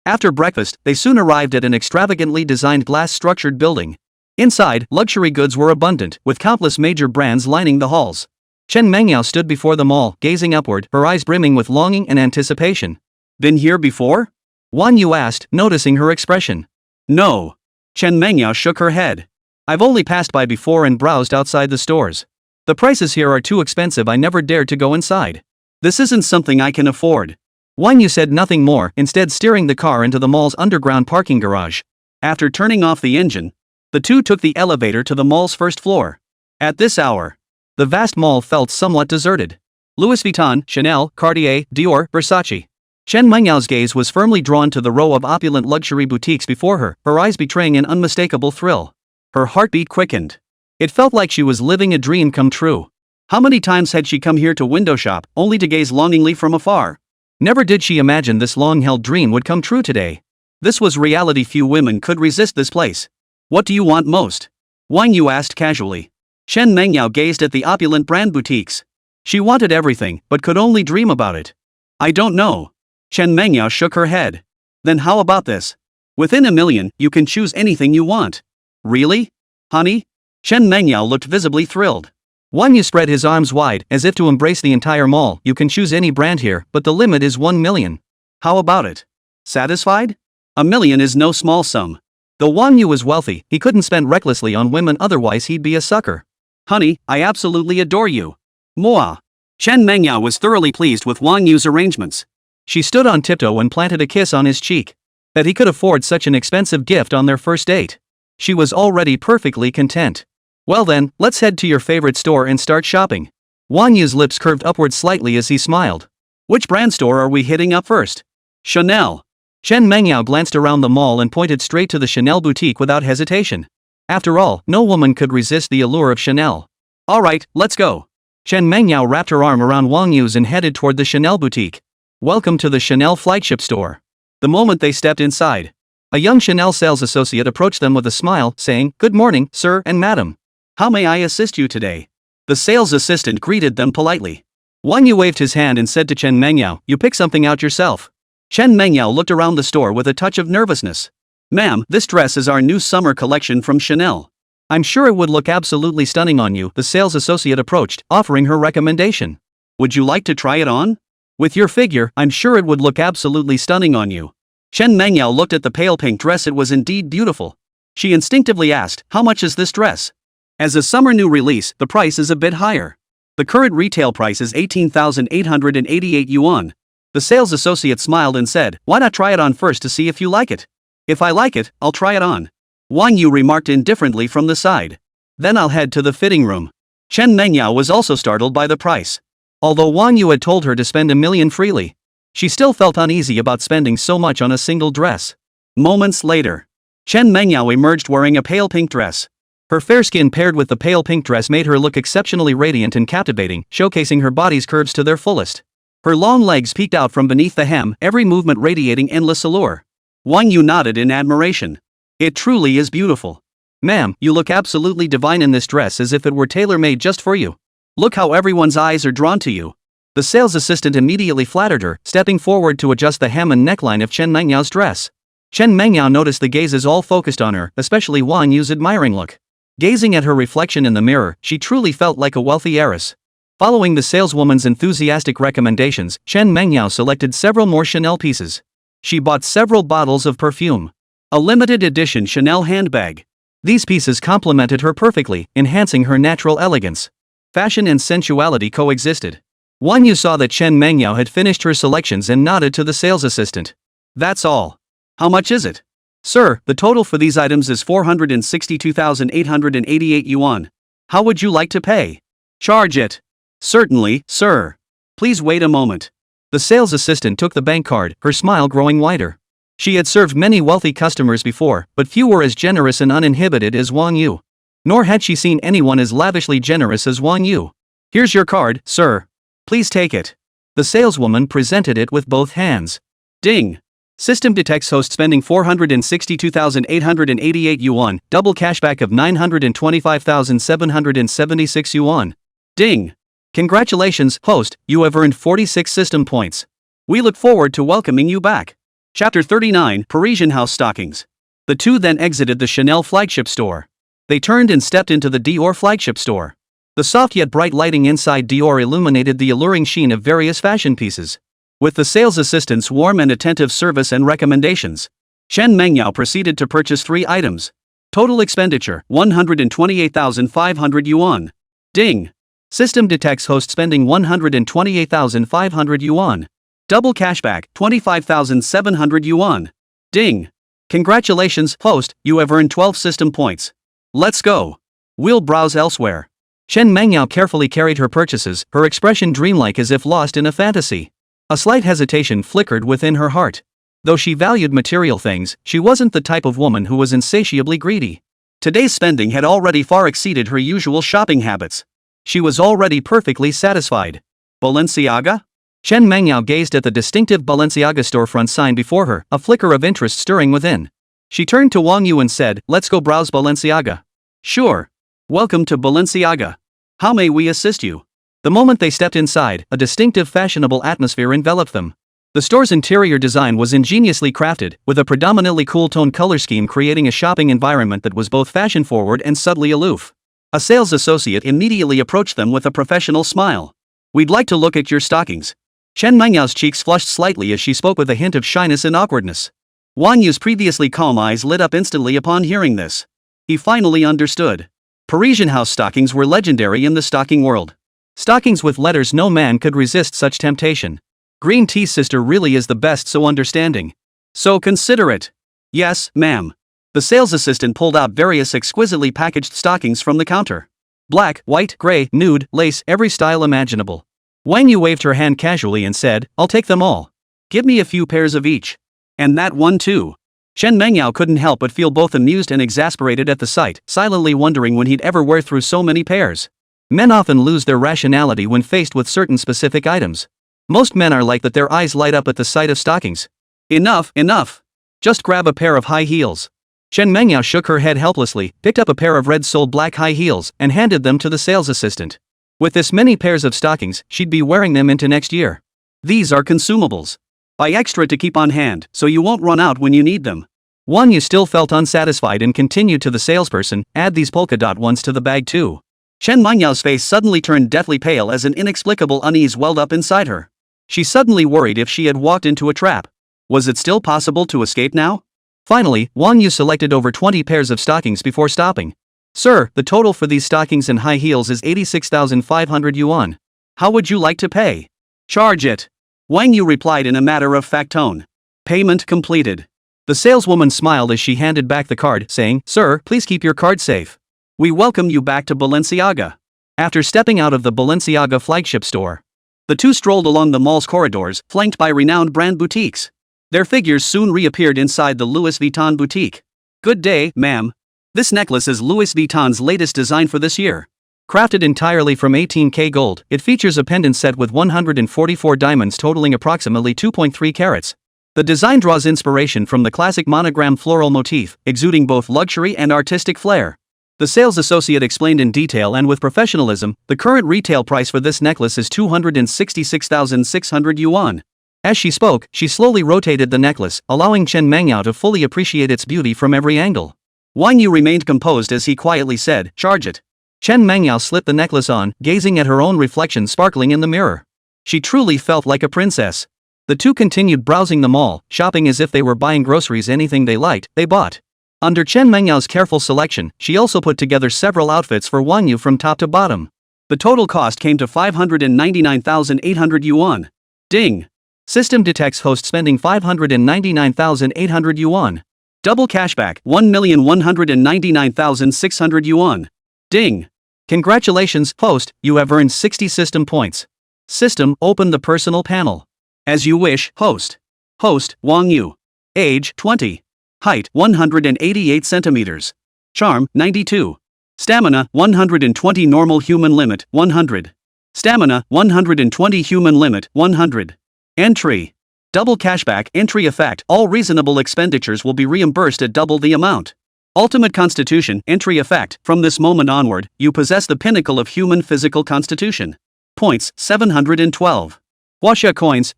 After breakfast, they soon arrived at an extravagantly designed glass-structured building. Inside, luxury goods were abundant, with countless major brands lining the halls. Chen Mengyao stood before the mall, gazing upward, her eyes brimming with longing and anticipation. Been here before? Wang Yu asked, noticing her expression. No. Chen Mengyao shook her head. I've only passed by before and browsed outside the stores. The prices here are too expensive, I never dared to go inside. This isn't something I can afford. Wang Yu said nothing more, instead steering the car into the mall's underground parking garage. After turning off the engine, the two took the elevator to the mall's first floor. At this hour, the vast mall felt somewhat deserted. Louis Vuitton, Chanel, Cartier, Dior, Versace. Chen Mengyao's gaze was firmly drawn to the row of opulent luxury boutiques before her, her eyes betraying an unmistakable thrill. Her heartbeat quickened. It felt like she was living a dream come true. How many times had she come here to window shop, only to gaze longingly from afar? Never did she imagine this long-held dream would come true today. This was reality. Few women could resist this place. What do you want most? Wang Yu asked casually. Chen Mengyao gazed at the opulent brand boutiques. She wanted everything, but could only dream about it. I don't know. Chen Mengyao shook her head. Then how about this? Within a million, you can choose anything you want. Really? Honey? Chen Mengyao looked visibly thrilled. Wang Yu spread his arms wide, as if to embrace the entire mall. You can choose any brand here, but the limit is 1 million. How about it? Satisfied? $1 million is no small sum. Though Wang Yu was wealthy, he couldn't spend recklessly on women, otherwise he'd be a sucker. Honey, I absolutely adore you. Mwah. Chen Mengyao was thoroughly pleased with Wang Yu's arrangements. She stood on tiptoe and planted a kiss on his cheek. That he could afford such an expensive gift on their first date. She was already perfectly content. Well then, let's head to your favorite store and start shopping. Wang Yu's lips curved upward slightly as he smiled. Which brand store are we hitting up first? Chanel. Chen Mengyao glanced around the mall and pointed straight to the Chanel boutique without hesitation. After all, no woman could resist the allure of Chanel. Alright, let's go. Chen Mengyao wrapped her arm around Wang Yu's and headed toward the Chanel boutique. Welcome to the Chanel flagship store. The moment they stepped inside, a young Chanel sales associate approached them with a smile, saying, Good morning, sir and madam. How may I assist you today? The sales assistant greeted them politely. Wang Yu waved his hand and said to Chen Mengyao, You pick something out yourself. Chen Mengyao looked around the store with a touch of nervousness. Ma'am, this dress is our new summer collection from Chanel. I'm sure it would look absolutely stunning on you, the sales associate approached, offering her recommendation. Would you like to try it on? With your figure, I'm sure it would look absolutely stunning on you. Chen Mengyao looked at the pale pink dress. It was indeed beautiful. She instinctively asked, How much is this dress? As a summer new release, the price is a bit higher. The current retail price is 18,888 yuan. The sales associate smiled and said, Why not try it on first to see if you like it? If I like it, I'll try it on. Wang Yu remarked indifferently from the side. Then I'll head to the fitting room. Chen Mengyao was also startled by the price. Although Wang Yu had told her to spend $1 million freely, she still felt uneasy about spending so much on a single dress. Moments later, Chen Mengyao emerged wearing a pale pink dress. Her fair skin paired with the pale pink dress made her look exceptionally radiant and captivating, showcasing her body's curves to their fullest. Her long legs peeked out from beneath the hem, every movement radiating endless allure. Wang Yu nodded in admiration. It truly is beautiful. Ma'am, you look absolutely divine in this dress, as if it were tailor-made just for you. Look how everyone's eyes are drawn to you. The sales assistant immediately flattered her, stepping forward to adjust the hem and neckline of Chen Mengyau's dress. Chen Mengyao noticed the gazes all focused on her, especially Wang Yu's admiring look. Gazing at her reflection in the mirror, she truly felt like a wealthy heiress. Following the saleswoman's enthusiastic recommendations, Chen Mengyao selected several more Chanel pieces. She bought several bottles of perfume. A limited edition Chanel handbag. These pieces complemented her perfectly, enhancing her natural elegance. Fashion and sensuality coexisted. Wang Yu saw that Chen Mengyao had finished her selections and nodded to the sales assistant. That's all. How much is it? Sir, the total for these items is 462,888 yuan. How would you like to pay? Charge it. Certainly, sir. Please wait a moment. The sales assistant took the bank card, her smile growing wider. She had served many wealthy customers before, but few were as generous and uninhibited as Wang Yu. Nor had she seen anyone as lavishly generous as Wang Yu. Here's your card, sir. Please take it. The saleswoman presented it with both hands. Ding. System detects host spending 462,888 yuan, double cashback of 925,776 yuan. Ding. Congratulations, host, you have earned 46 system points. We look forward to welcoming you back. Chapter 39, Parisian House Stockings. The two then exited the Chanel flagship store. They turned and stepped into the Dior flagship store. The soft yet bright lighting inside Dior illuminated the alluring sheen of various fashion pieces. With the sales assistant's warm and attentive service and recommendations, Chen Mengyao proceeded to purchase 3 items. Total expenditure, 128,500 yuan. Ding. System detects host spending 128,500 yuan. Double cashback, 25,700 yuan. Ding. Congratulations, host, you have earned 12 system points. Let's go. We'll browse elsewhere. Chen Mengyao carefully carried her purchases, her expression dreamlike as if lost in a fantasy. A slight hesitation flickered within her heart. Though she valued material things, she wasn't the type of woman who was insatiably greedy. Today's spending had already far exceeded her usual shopping habits. She was already perfectly satisfied. Balenciaga? Chen Mengyao gazed at the distinctive Balenciaga storefront sign before her, a flicker of interest stirring within. She turned to Wang Yu and said, "Let's go browse Balenciaga." "Sure. Welcome to Balenciaga. How may we assist you?" The moment they stepped inside, a distinctive fashionable atmosphere enveloped them. The store's interior design was ingeniously crafted, with a predominantly cool-toned color scheme creating a shopping environment that was both fashion-forward and subtly aloof. A sales associate immediately approached them with a professional smile. "We'd like to look at your stockings." Chen Mengyau's cheeks flushed slightly as she spoke with a hint of shyness and awkwardness. Wang Yu's previously calm eyes lit up instantly upon hearing this. He finally understood. Parisian house stockings were legendary in the stocking world. Stockings with letters no man could resist such temptation. Green Tea's sister really is the best, so understanding. So consider it. Yes, ma'am. The sales assistant pulled out various exquisitely packaged stockings from the counter. Black, white, gray, nude, lace, every style imaginable. Wang Yu waved her hand casually and said, "I'll take them all. Give me a few pairs of each. And that one too." Chen Mengyao couldn't help but feel both amused and exasperated at the sight, silently wondering when he'd ever wear through so many pairs. Men often lose their rationality when faced with certain specific items. Most men are like that, their eyes light up at the sight of stockings. Enough, enough. Just grab a pair of high heels. Chen Mengyao shook her head helplessly, picked up a pair of red-soled black high heels, and handed them to the sales assistant. With this many pairs of stockings, she'd be wearing them into next year. These are consumables. Buy extra to keep on hand, so you won't run out when you need them. Wang Yu still felt unsatisfied and continued to the salesperson, "Add these polka dot ones to the bag too." Chen Mengyau's face suddenly turned deathly pale as an inexplicable unease welled up inside her. She suddenly worried if she had walked into a trap. Was it still possible to escape now? Finally, Wang Yu selected over 20 pairs of stockings before stopping. "Sir, the total for these stockings and high heels is 86,500 yuan. How would you like to pay?" "Charge it." Wang Yu replied in a matter-of-fact tone. "Payment completed." The saleswoman smiled as she handed back the card, saying, "Sir, please keep your card safe. We welcome you back to Balenciaga." After stepping out of the Balenciaga flagship store, the two strolled along the mall's corridors, flanked by renowned brand boutiques. Their figures soon reappeared inside the Louis Vuitton boutique. "Good day, ma'am. This necklace is Louis Vuitton's latest design for this year. Crafted entirely from 18K gold, it features a pendant set with 144 diamonds totaling approximately 2.3 carats. The design draws inspiration from the classic monogram floral motif, exuding both luxury and artistic flair. The sales associate explained in detail and with professionalism, the current retail price for this necklace is 266,600 yuan. As she spoke, she slowly rotated the necklace, allowing Chen Mengyao to fully appreciate its beauty from every angle. Wang You remained composed as he quietly said, "Charge it." Chen Mengyao slipped the necklace on, gazing at her own reflection sparkling in the mirror. She truly felt like a princess. The two continued browsing the mall, shopping as if they were buying groceries. Anything they liked, they bought. Under Chen Mengyao's careful selection, she also put together several outfits for Wang You from top to bottom. The total cost came to 599,800 yuan. Ding! System detects host spending 599,800 yuan. Double cashback, 1,199,600 yuan. Ding! Congratulations, host, you have earned 60 system points. System, open the personal panel. As you wish, host. Host, Wang You. Age, 20. Height, 188 centimeters. Charm, 92. Stamina, 120. Normal human limit, 100. Stamina, 120. Human limit, 100. Entry. Double cashback, entry effect. All reasonable expenditures will be reimbursed at double the amount. Ultimate constitution, entry effect. From this moment onward, you possess the pinnacle of human physical constitution. Points, 712. Huaxia coins,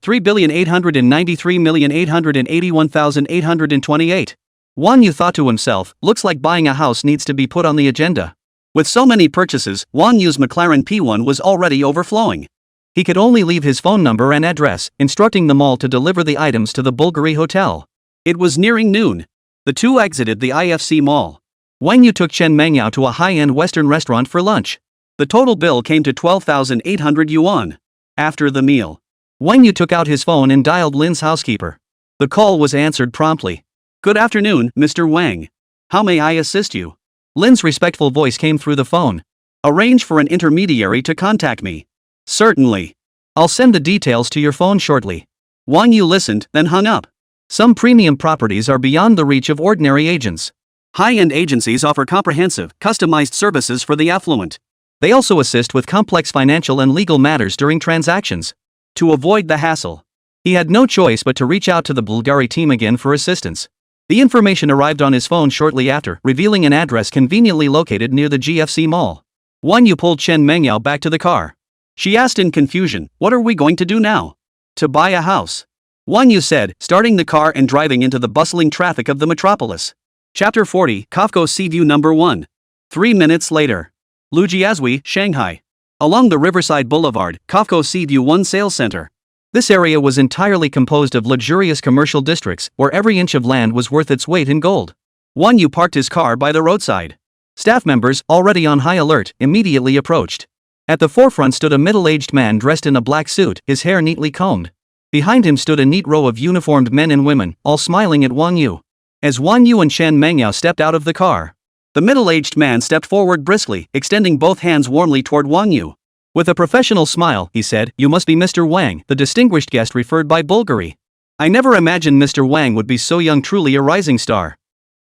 3,893,881,828. Wang Yu thought to himself, looks like buying a house needs to be put on the agenda. With so many purchases, Wang Yu's McLaren P1 was already overflowing. He could only leave his phone number and address, instructing the mall to deliver the items to the Bulgari Hotel. It was nearing noon. The two exited the IFC mall. Wang Yu took Chen Mengyao to a high-end Western restaurant for lunch. The total bill came to 12,800 yuan. After the meal, Wang Yu took out his phone and dialed Lin's housekeeper. The call was answered promptly. "Good afternoon, Mr. Wang. How may I assist you?" Lin's respectful voice came through the phone. "Arrange for an intermediary to contact me." "Certainly. I'll send the details to your phone shortly." Wang Yu listened, then hung up. Some premium properties are beyond the reach of ordinary agents. High-end agencies offer comprehensive, customized services for the affluent. They also assist with complex financial and legal matters during transactions. To avoid the hassle, he had no choice but to reach out to the Bulgari team again for assistance. The information arrived on his phone shortly after, revealing an address conveniently located near the GFC mall. Wang Yu pulled Chen Mengyao back to the car. She asked in confusion, "What are we going to do now?" "To buy a house," Wang Yu said, starting the car and driving into the bustling traffic of the metropolis. Chapter 40, Kafko Seaview Number 1. 3 minutes later. Lujiazui, Shanghai. Along the Riverside Boulevard, Kafko Seaview 1 Sales Center. This area was entirely composed of luxurious commercial districts, where every inch of land was worth its weight in gold. Wang Yu parked his car by the roadside. Staff members, already on high alert, immediately approached. At the forefront stood a middle-aged man dressed in a black suit, his hair neatly combed. Behind him stood a neat row of uniformed men and women, all smiling at Wang Yu. As Wang Yu and Chen Mengyao stepped out of the car, the middle-aged man stepped forward briskly, extending both hands warmly toward Wang Yu. With a professional smile, he said, "You must be Mr. Wang, the distinguished guest referred by Bulgari. I never imagined Mr. Wang would be so young, truly a rising star."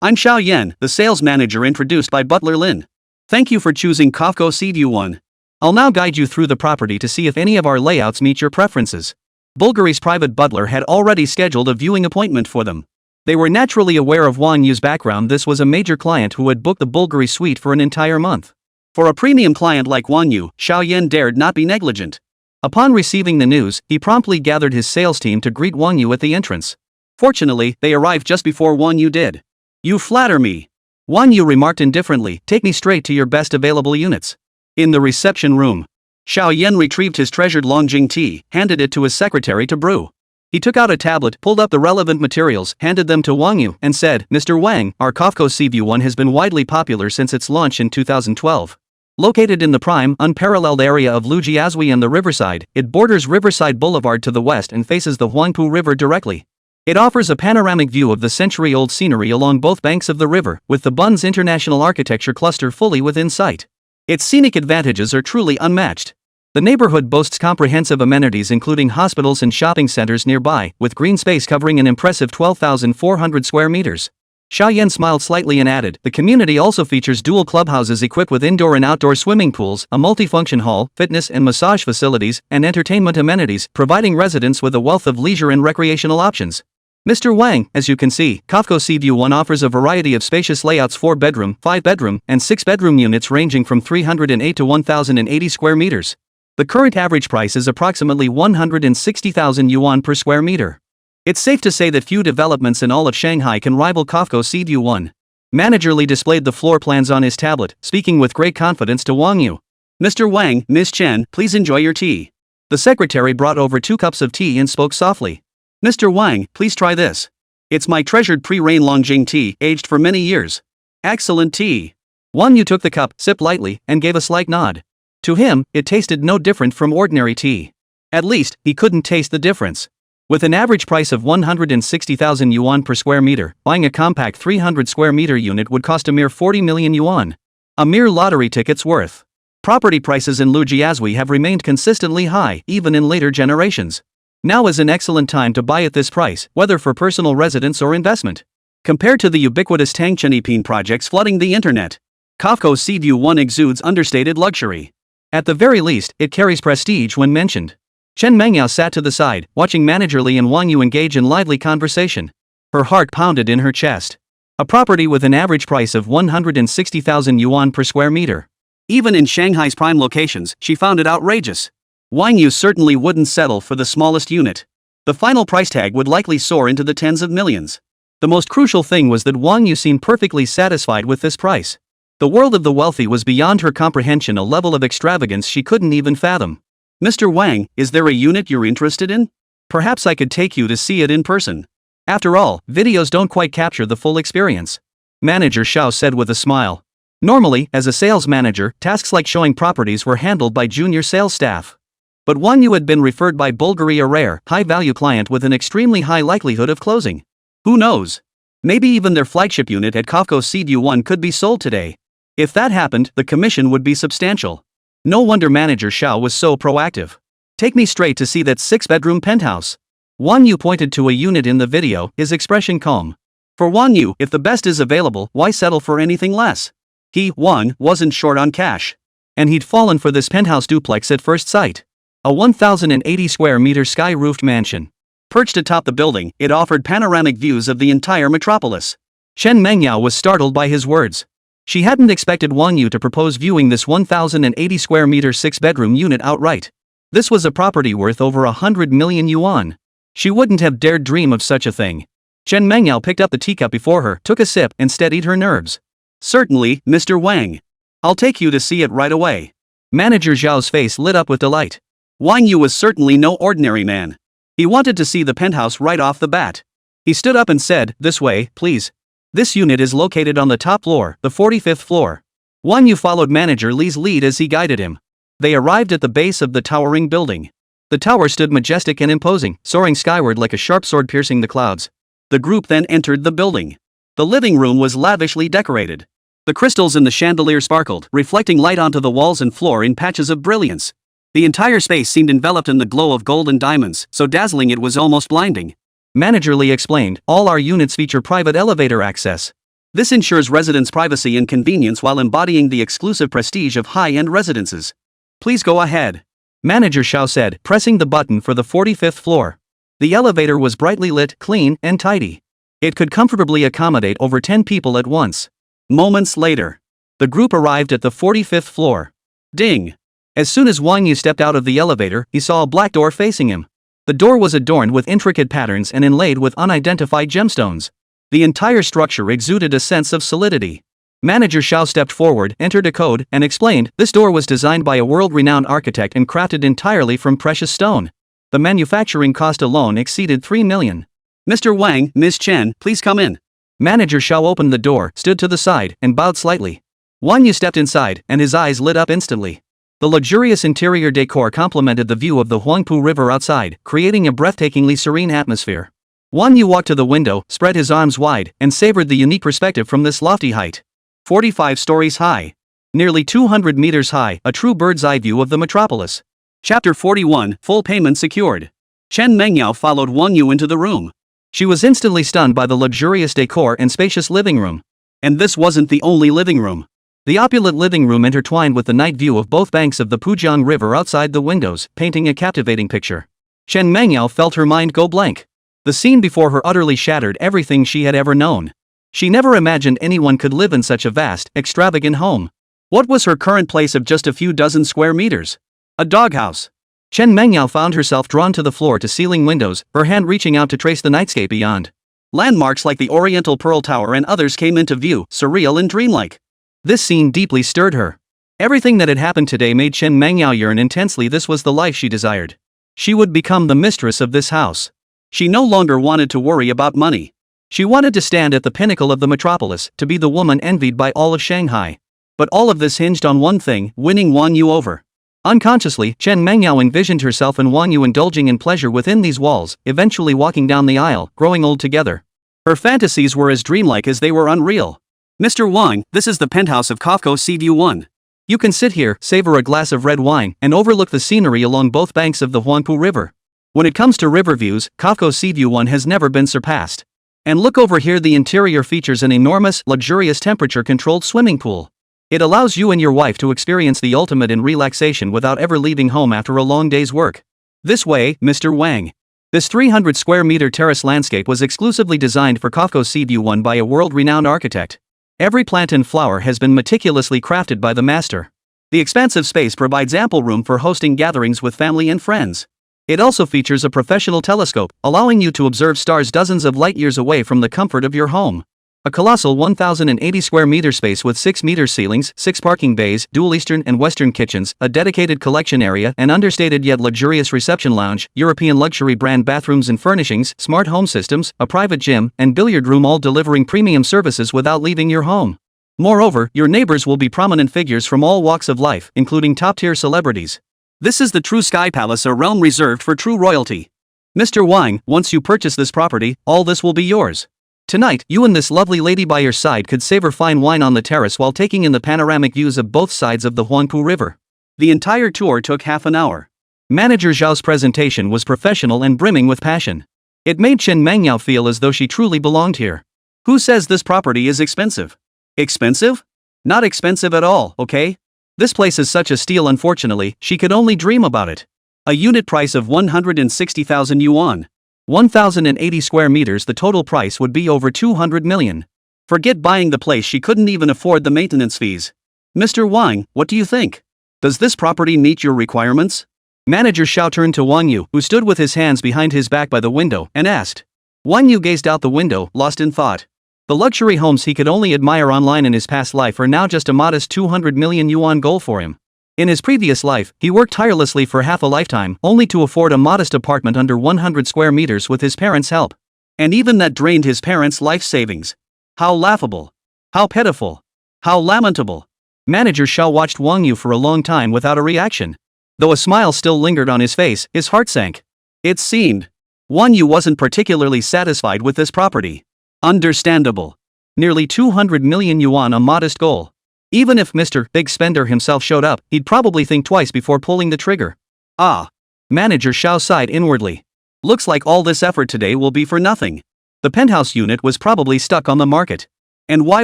"I'm Xiao Yan, the sales manager introduced by Butler Lin. Thank you for choosing Kafko Seaview 1. I'll now guide you through the property to see if any of our layouts meet your preferences." Bulgari's private butler had already scheduled a viewing appointment for them. They were naturally aware of Wang Yu's background. This was a major client who had booked the Bulgari suite for an entire month. For a premium client like Wang Yu, Xiao Yan dared not be negligent. Upon receiving the news, he promptly gathered his sales team to greet Wang Yu at the entrance. Fortunately, they arrived just before Wang Yu did. "You flatter me," Wang Yu remarked indifferently. "Take me straight to your best available units." In the reception room, Xiao Yan retrieved his treasured Longjing tea, handed it to his secretary to brew. He took out a tablet, pulled up the relevant materials, handed them to Wang Yu, and said, "Mr. Wang, our Kafko Seaview 1 has been widely popular since its launch in 2012. Located in the prime, unparalleled area of Lujiazui and the Riverside, it borders Riverside Boulevard to the west and faces the Huangpu River directly. It offers a panoramic view of the century-old scenery along both banks of the river, with the Bund's international architecture cluster fully within sight. Its scenic advantages are truly unmatched. The neighborhood boasts comprehensive amenities including hospitals and shopping centers nearby, with green space covering an impressive 12,400 square meters. Xiaoyan smiled slightly and added, the community also features dual clubhouses equipped with indoor and outdoor swimming pools, a multifunction hall, fitness and massage facilities, and entertainment amenities, providing residents with a wealth of leisure and recreational options. Mr. Wang, as you can see, Kafko Seaview 1 offers a variety of spacious layouts, 4-bedroom, 5-bedroom, and 6-bedroom units ranging from 308 to 1,080 square meters. The current average price is approximately 160,000 yuan per square meter. It's safe to say that few developments in all of Shanghai can rival Kafko Seaview 1. Manager Li displayed the floor plans on his tablet, speaking with great confidence to Wang You. Mr. Wang, Ms. Chen, please enjoy your tea. The secretary brought over 2 cups of tea and spoke softly. Mr. Wang, please try this. It's my treasured pre-rain Longjing tea, aged for many years. Excellent tea. Wang Yu took the cup, sipped lightly, and gave a slight nod. To him, it tasted no different from ordinary tea. At least, he couldn't taste the difference. With an average price of 160,000 yuan per square meter, buying a compact 300 square meter unit would cost a mere 40 million yuan. A mere lottery ticket's worth. Property prices in Lujiazui have remained consistently high, even in later generations. Now is an excellent time to buy at this price, whether for personal residence or investment. Compared to the ubiquitous Tangchenipin projects flooding the internet, Kafko Seaview 1 exudes understated luxury. At the very least, it carries prestige when mentioned. Chen Mengyao sat to the side, watching Manager Li and Wang Yu engage in lively conversation. Her heart pounded in her chest. A property with an average price of 160,000 yuan per square meter. Even in Shanghai's prime locations, she found it outrageous. Wang Yu certainly wouldn't settle for the smallest unit. The final price tag would likely soar into the tens of millions. The most crucial thing was that Wang Yu seemed perfectly satisfied with this price. The world of the wealthy was beyond her comprehension, a level of extravagance she couldn't even fathom. Mr. Wang, is there a unit you're interested in? Perhaps I could take you to see it in person. After all, videos don't quite capture the full experience. Manager Xiao said with a smile. Normally, as a sales manager, tasks like showing properties were handled by junior sales staff. But Wang Yu had been referred by Bulgari, a rare, high-value client with an extremely high likelihood of closing. Who knows? Maybe even their flagship unit at Kafko Seaview 1 could be sold today. If that happened, the commission would be substantial. No wonder Manager Xiao was so proactive. Take me straight to see that 6-bedroom penthouse. Wang Yu pointed to a unit in the video, his expression calm. For Wang Yu, if the best is available, why settle for anything less? He, Wang, wasn't short on cash. And he'd fallen for this penthouse duplex at first sight. A 1,080 square meter sky-roofed mansion. Perched atop the building, it offered panoramic views of the entire metropolis. Chen Mengyao was startled by his words. She hadn't expected Wang Yu to propose viewing this 1,080 square meter 6-bedroom unit outright. This was a property worth over 100 million yuan. She wouldn't have dared dream of such a thing. Chen Mengyao picked up the teacup before her, took a sip, and steadied her nerves. Certainly, Mr. Wang. I'll take you to see it right away. Manager Zhao's face lit up with delight. Wang Yu was certainly no ordinary man. He wanted to see the penthouse right off the bat. He stood up and said, "This way, please." This unit is located on the top floor, the 45th floor. Wang Yu followed Manager Li's lead as he guided him. They arrived at the base of the towering building. The tower stood majestic and imposing, soaring skyward like a sharp sword piercing the clouds. The group then entered the building. The living room was lavishly decorated. The crystals in the chandelier sparkled, reflecting light onto the walls and floor in patches of brilliance. The entire space seemed enveloped in the glow of gold and diamonds, so dazzling it was almost blinding. Manager Li explained, all our units feature private elevator access. This ensures residents' privacy and convenience while embodying the exclusive prestige of high-end residences. Please go ahead. Manager Xiao said, pressing the button for the 45th floor. The elevator was brightly lit, clean, and tidy. It could comfortably accommodate over 10 people at once. Moments later, the group arrived at the 45th floor. Ding! As soon as Wang Yu stepped out of the elevator, he saw a black door facing him. The door was adorned with intricate patterns and inlaid with unidentified gemstones. The entire structure exuded a sense of solidity. Manager Xiao stepped forward, entered a code, and explained, this door was designed by a world-renowned architect and crafted entirely from precious stone. The manufacturing cost alone exceeded 3 million. Mr. Wang, Ms. Chen, please come in. Manager Xiao opened the door, stood to the side, and bowed slightly. Wang Yu stepped inside, and his eyes lit up instantly. The luxurious interior decor complemented the view of the Huangpu River outside, creating a breathtakingly serene atmosphere. Wang Yu walked to the window, spread his arms wide, and savored the unique perspective from this lofty height. 45 stories high. Nearly 200 meters high, a true bird's eye view of the metropolis. Chapter 41, Full Payment Secured. Chen Mengyao followed Wang Yu into the room. She was instantly stunned by the luxurious decor and spacious living room. And this wasn't the only living room. The opulent living room intertwined with the night view of both banks of the Pujiang River outside the windows, painting a captivating picture. Chen Mengyao felt her mind go blank. The scene before her utterly shattered everything she had ever known. She never imagined anyone could live in such a vast, extravagant home. What was her current place of just a few dozen square meters? A doghouse. Chen Mengyao found herself drawn to the floor-to-ceiling windows, her hand reaching out to trace the nightscape beyond. Landmarks like the Oriental Pearl Tower and others came into view, surreal and dreamlike. This scene deeply stirred her. Everything that had happened today made Chen Mengyao yearn intensely. This was the life she desired. She would become the mistress of this house. She no longer wanted to worry about money. She wanted to stand at the pinnacle of the metropolis, to be the woman envied by all of Shanghai. But all of this hinged on one thing: winning Wang You over. Unconsciously, Chen Mengyao envisioned herself and Wang Yu indulging in pleasure within these walls, eventually walking down the aisle, growing old together. Her fantasies were as dreamlike as they were unreal. Mr. Wang, this is the penthouse of Kofco Seaview 1. You can sit here, savor a glass of red wine, and overlook the scenery along both banks of the Huangpu River. When it comes to river views, Kofco Seaview 1 has never been surpassed. And look over here, the interior features an enormous, luxurious temperature-controlled swimming pool. It allows you and your wife to experience the ultimate in relaxation without ever leaving home after a long day's work. This way, Mr. Wang. This 300 square meter terrace landscape was exclusively designed for Kofco Seaview 1 by a world-renowned architect. Every plant and flower has been meticulously crafted by the master. The expansive space provides ample room for hosting gatherings with family and friends. It also features a professional telescope, allowing you to observe stars dozens of light years away from the comfort of your home. A colossal 1,080 square meter space with 6-meter ceilings, 6 parking bays, dual Eastern and Western kitchens, a dedicated collection area, an understated yet luxurious reception lounge, European luxury brand bathrooms and furnishings, smart home systems, a private gym, and billiard room, all delivering premium services without leaving your home. Moreover, your neighbors will be prominent figures from all walks of life, including top-tier celebrities. This is the true Sky Palace, a realm reserved for true royalty. Mr. Wang, once you purchase this property, all this will be yours. Tonight, you and this lovely lady by your side could savor fine wine on the terrace while taking in the panoramic views of both sides of the Huangpu River. The entire tour took half an hour. Manager Zhao's presentation was professional and brimming with passion. It made Chen Mengyao feel as though she truly belonged here. Who says this property is expensive? Expensive? Not expensive at all, okay? This place is such a steal. Unfortunately, she could only dream about it. A unit price of 160,000 yuan. 1,080 square meters. The total price would be over 200 million. Forget buying the place, she couldn't even afford the maintenance fees. Mr. Wang, what do you think? Does this property meet your requirements? Manager Zhao turned to Wang Yu, who stood with his hands behind his back by the window, and asked. Wang Yu gazed out the window, lost in thought. The luxury homes he could only admire online in his past life are now just a modest 200 million yuan goal for him. In his previous life, he worked tirelessly for half a lifetime, only to afford a modest apartment under 100 square meters with his parents' help. And even that drained his parents' life savings. How laughable. How pitiful. How lamentable. Manager Zhao watched Wang Yu for a long time without a reaction. Though a smile still lingered on his face, his heart sank. It seemed Wang Yu wasn't particularly satisfied with this property. Understandable. Nearly 200 million yuan, a modest goal. Even if Mr. Big Spender himself showed up, he'd probably think twice before pulling the trigger. Ah. Manager Zhao sighed inwardly. Looks like all this effort today will be for nothing. The penthouse unit was probably stuck on the market. And why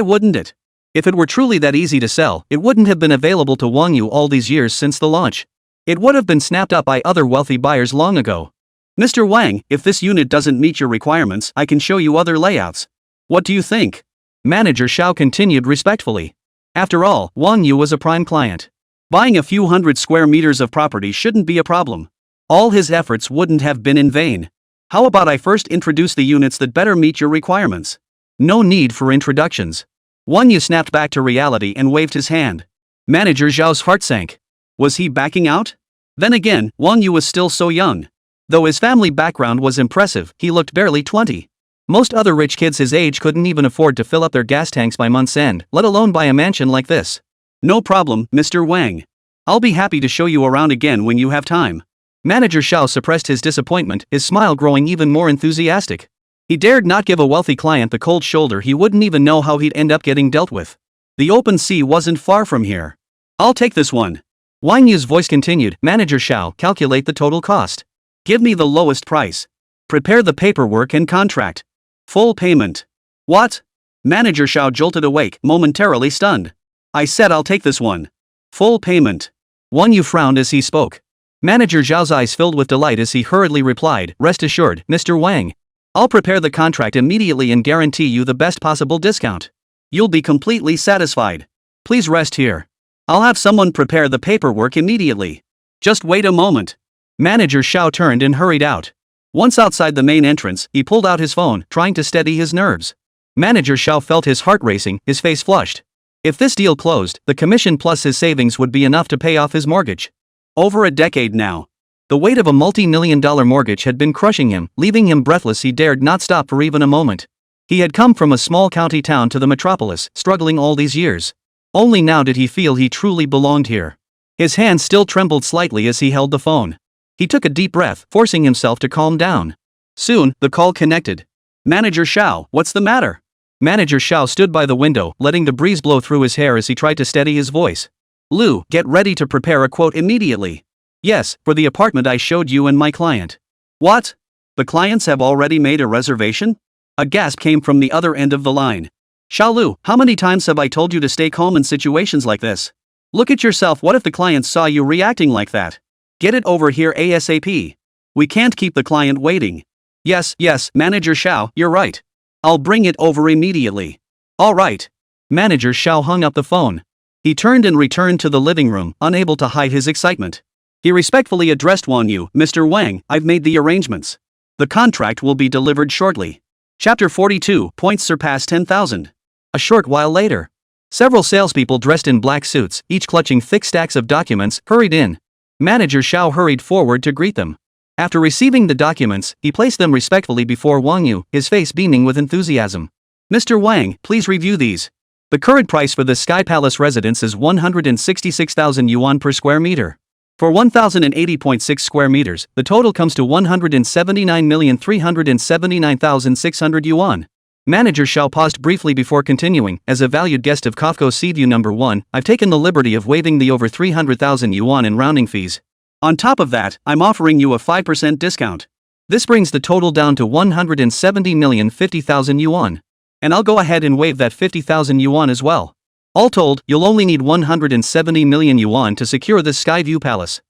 wouldn't it? If it were truly that easy to sell, it wouldn't have been available to Wang Yu all these years since the launch. It would have been snapped up by other wealthy buyers long ago. Mr. Wang, if this unit doesn't meet your requirements, I can show you other layouts. What do you think? Manager Zhao continued respectfully. After all, Wang Yu was a prime client. Buying a few hundred square meters of property shouldn't be a problem. All his efforts wouldn't have been in vain. How about I first introduce the units that better meet your requirements? No need for introductions. Wang Yu snapped back to reality and waved his hand. Manager Zhao's heart sank. Was he backing out? Then again, Wang Yu was still so young. Though his family background was impressive, he looked barely 20. Most other rich kids his age couldn't even afford to fill up their gas tanks by month's end, let alone buy a mansion like this. No problem, Mr. Wang. I'll be happy to show you around again when you have time. Manager Zhao suppressed his disappointment, his smile growing even more enthusiastic. He dared not give a wealthy client the cold shoulder he wouldn't even know how he'd end up getting dealt with. The open sea wasn't far from here. I'll take this one. Wang Yu's voice continued. Manager Zhao, calculate the total cost. Give me the lowest price. Prepare the paperwork and contract. Full payment. What? Manager Xiao jolted awake, momentarily stunned. I said I'll take this one. Full payment. Wang You frowned as he spoke. Manager Zhao's eyes filled with delight as he hurriedly replied, "Rest assured, Mr. Wang. I'll prepare the contract immediately and guarantee you the best possible discount. You'll be completely satisfied. Please rest here. I'll have someone prepare the paperwork immediately. Just wait a moment." Manager Xiao turned and hurried out. Once outside the main entrance, He pulled out his phone, trying to steady his nerves. Manager Xiao felt his heart racing, his face flushed. If this deal closed, the commission plus his savings would be enough to pay off his mortgage. over a decade now. The weight of a multi-million-dollar mortgage had been crushing him, leaving him breathless. He dared not stop for even a moment. He had come from a small county town to the metropolis, struggling all these years. Only now did he feel he truly belonged here. His hands still trembled slightly as he held the phone. He took a deep breath, forcing himself to calm down. Soon, the call connected. Manager Xiao, what's the matter? Manager Xiao stood by the window, letting the breeze blow through his hair as he tried to steady his voice. Lu, get ready to prepare a quote immediately. Yes, for the apartment I showed you and my client. What? The clients have already made a reservation? A gasp came from the other end of the line. Xiao Lu, how many times have I told you to stay calm in situations like this? Look at yourself. What if the client saw you reacting like that? Get it over here ASAP. We can't keep the client waiting. Yes, Manager Xiao, you're right. I'll bring it over immediately. All right. Manager Xiao hung up the phone. He turned and returned to the living room, unable to hide his excitement. He respectfully addressed Wang You. Mr. Wang, I've made the arrangements. The contract will be delivered shortly. Chapter 42, points surpass 10,000. A short while later, several salespeople dressed in black suits, each clutching thick stacks of documents, hurried in. Manager Xiao hurried forward to greet them. After receiving the documents, he placed them respectfully before Wang You, his face beaming with enthusiasm. Mr. Wang, please review these. The current price for the Sky Palace residence is 166,000 yuan per square meter. For 1,080.6 square meters, the total comes to 179,379,600 yuan. Manager Xiao paused briefly before continuing. As a valued guest of Kafko Seaview No. 1, I've taken the liberty of waiving the over 300,000 yuan in rounding fees. On top of that, I'm offering you a 5% discount. This brings the total down to 170,050,000 yuan. And I'll go ahead and waive that 50,000 yuan as well. All told, you'll only need 170 million yuan to secure this Skyview Palace.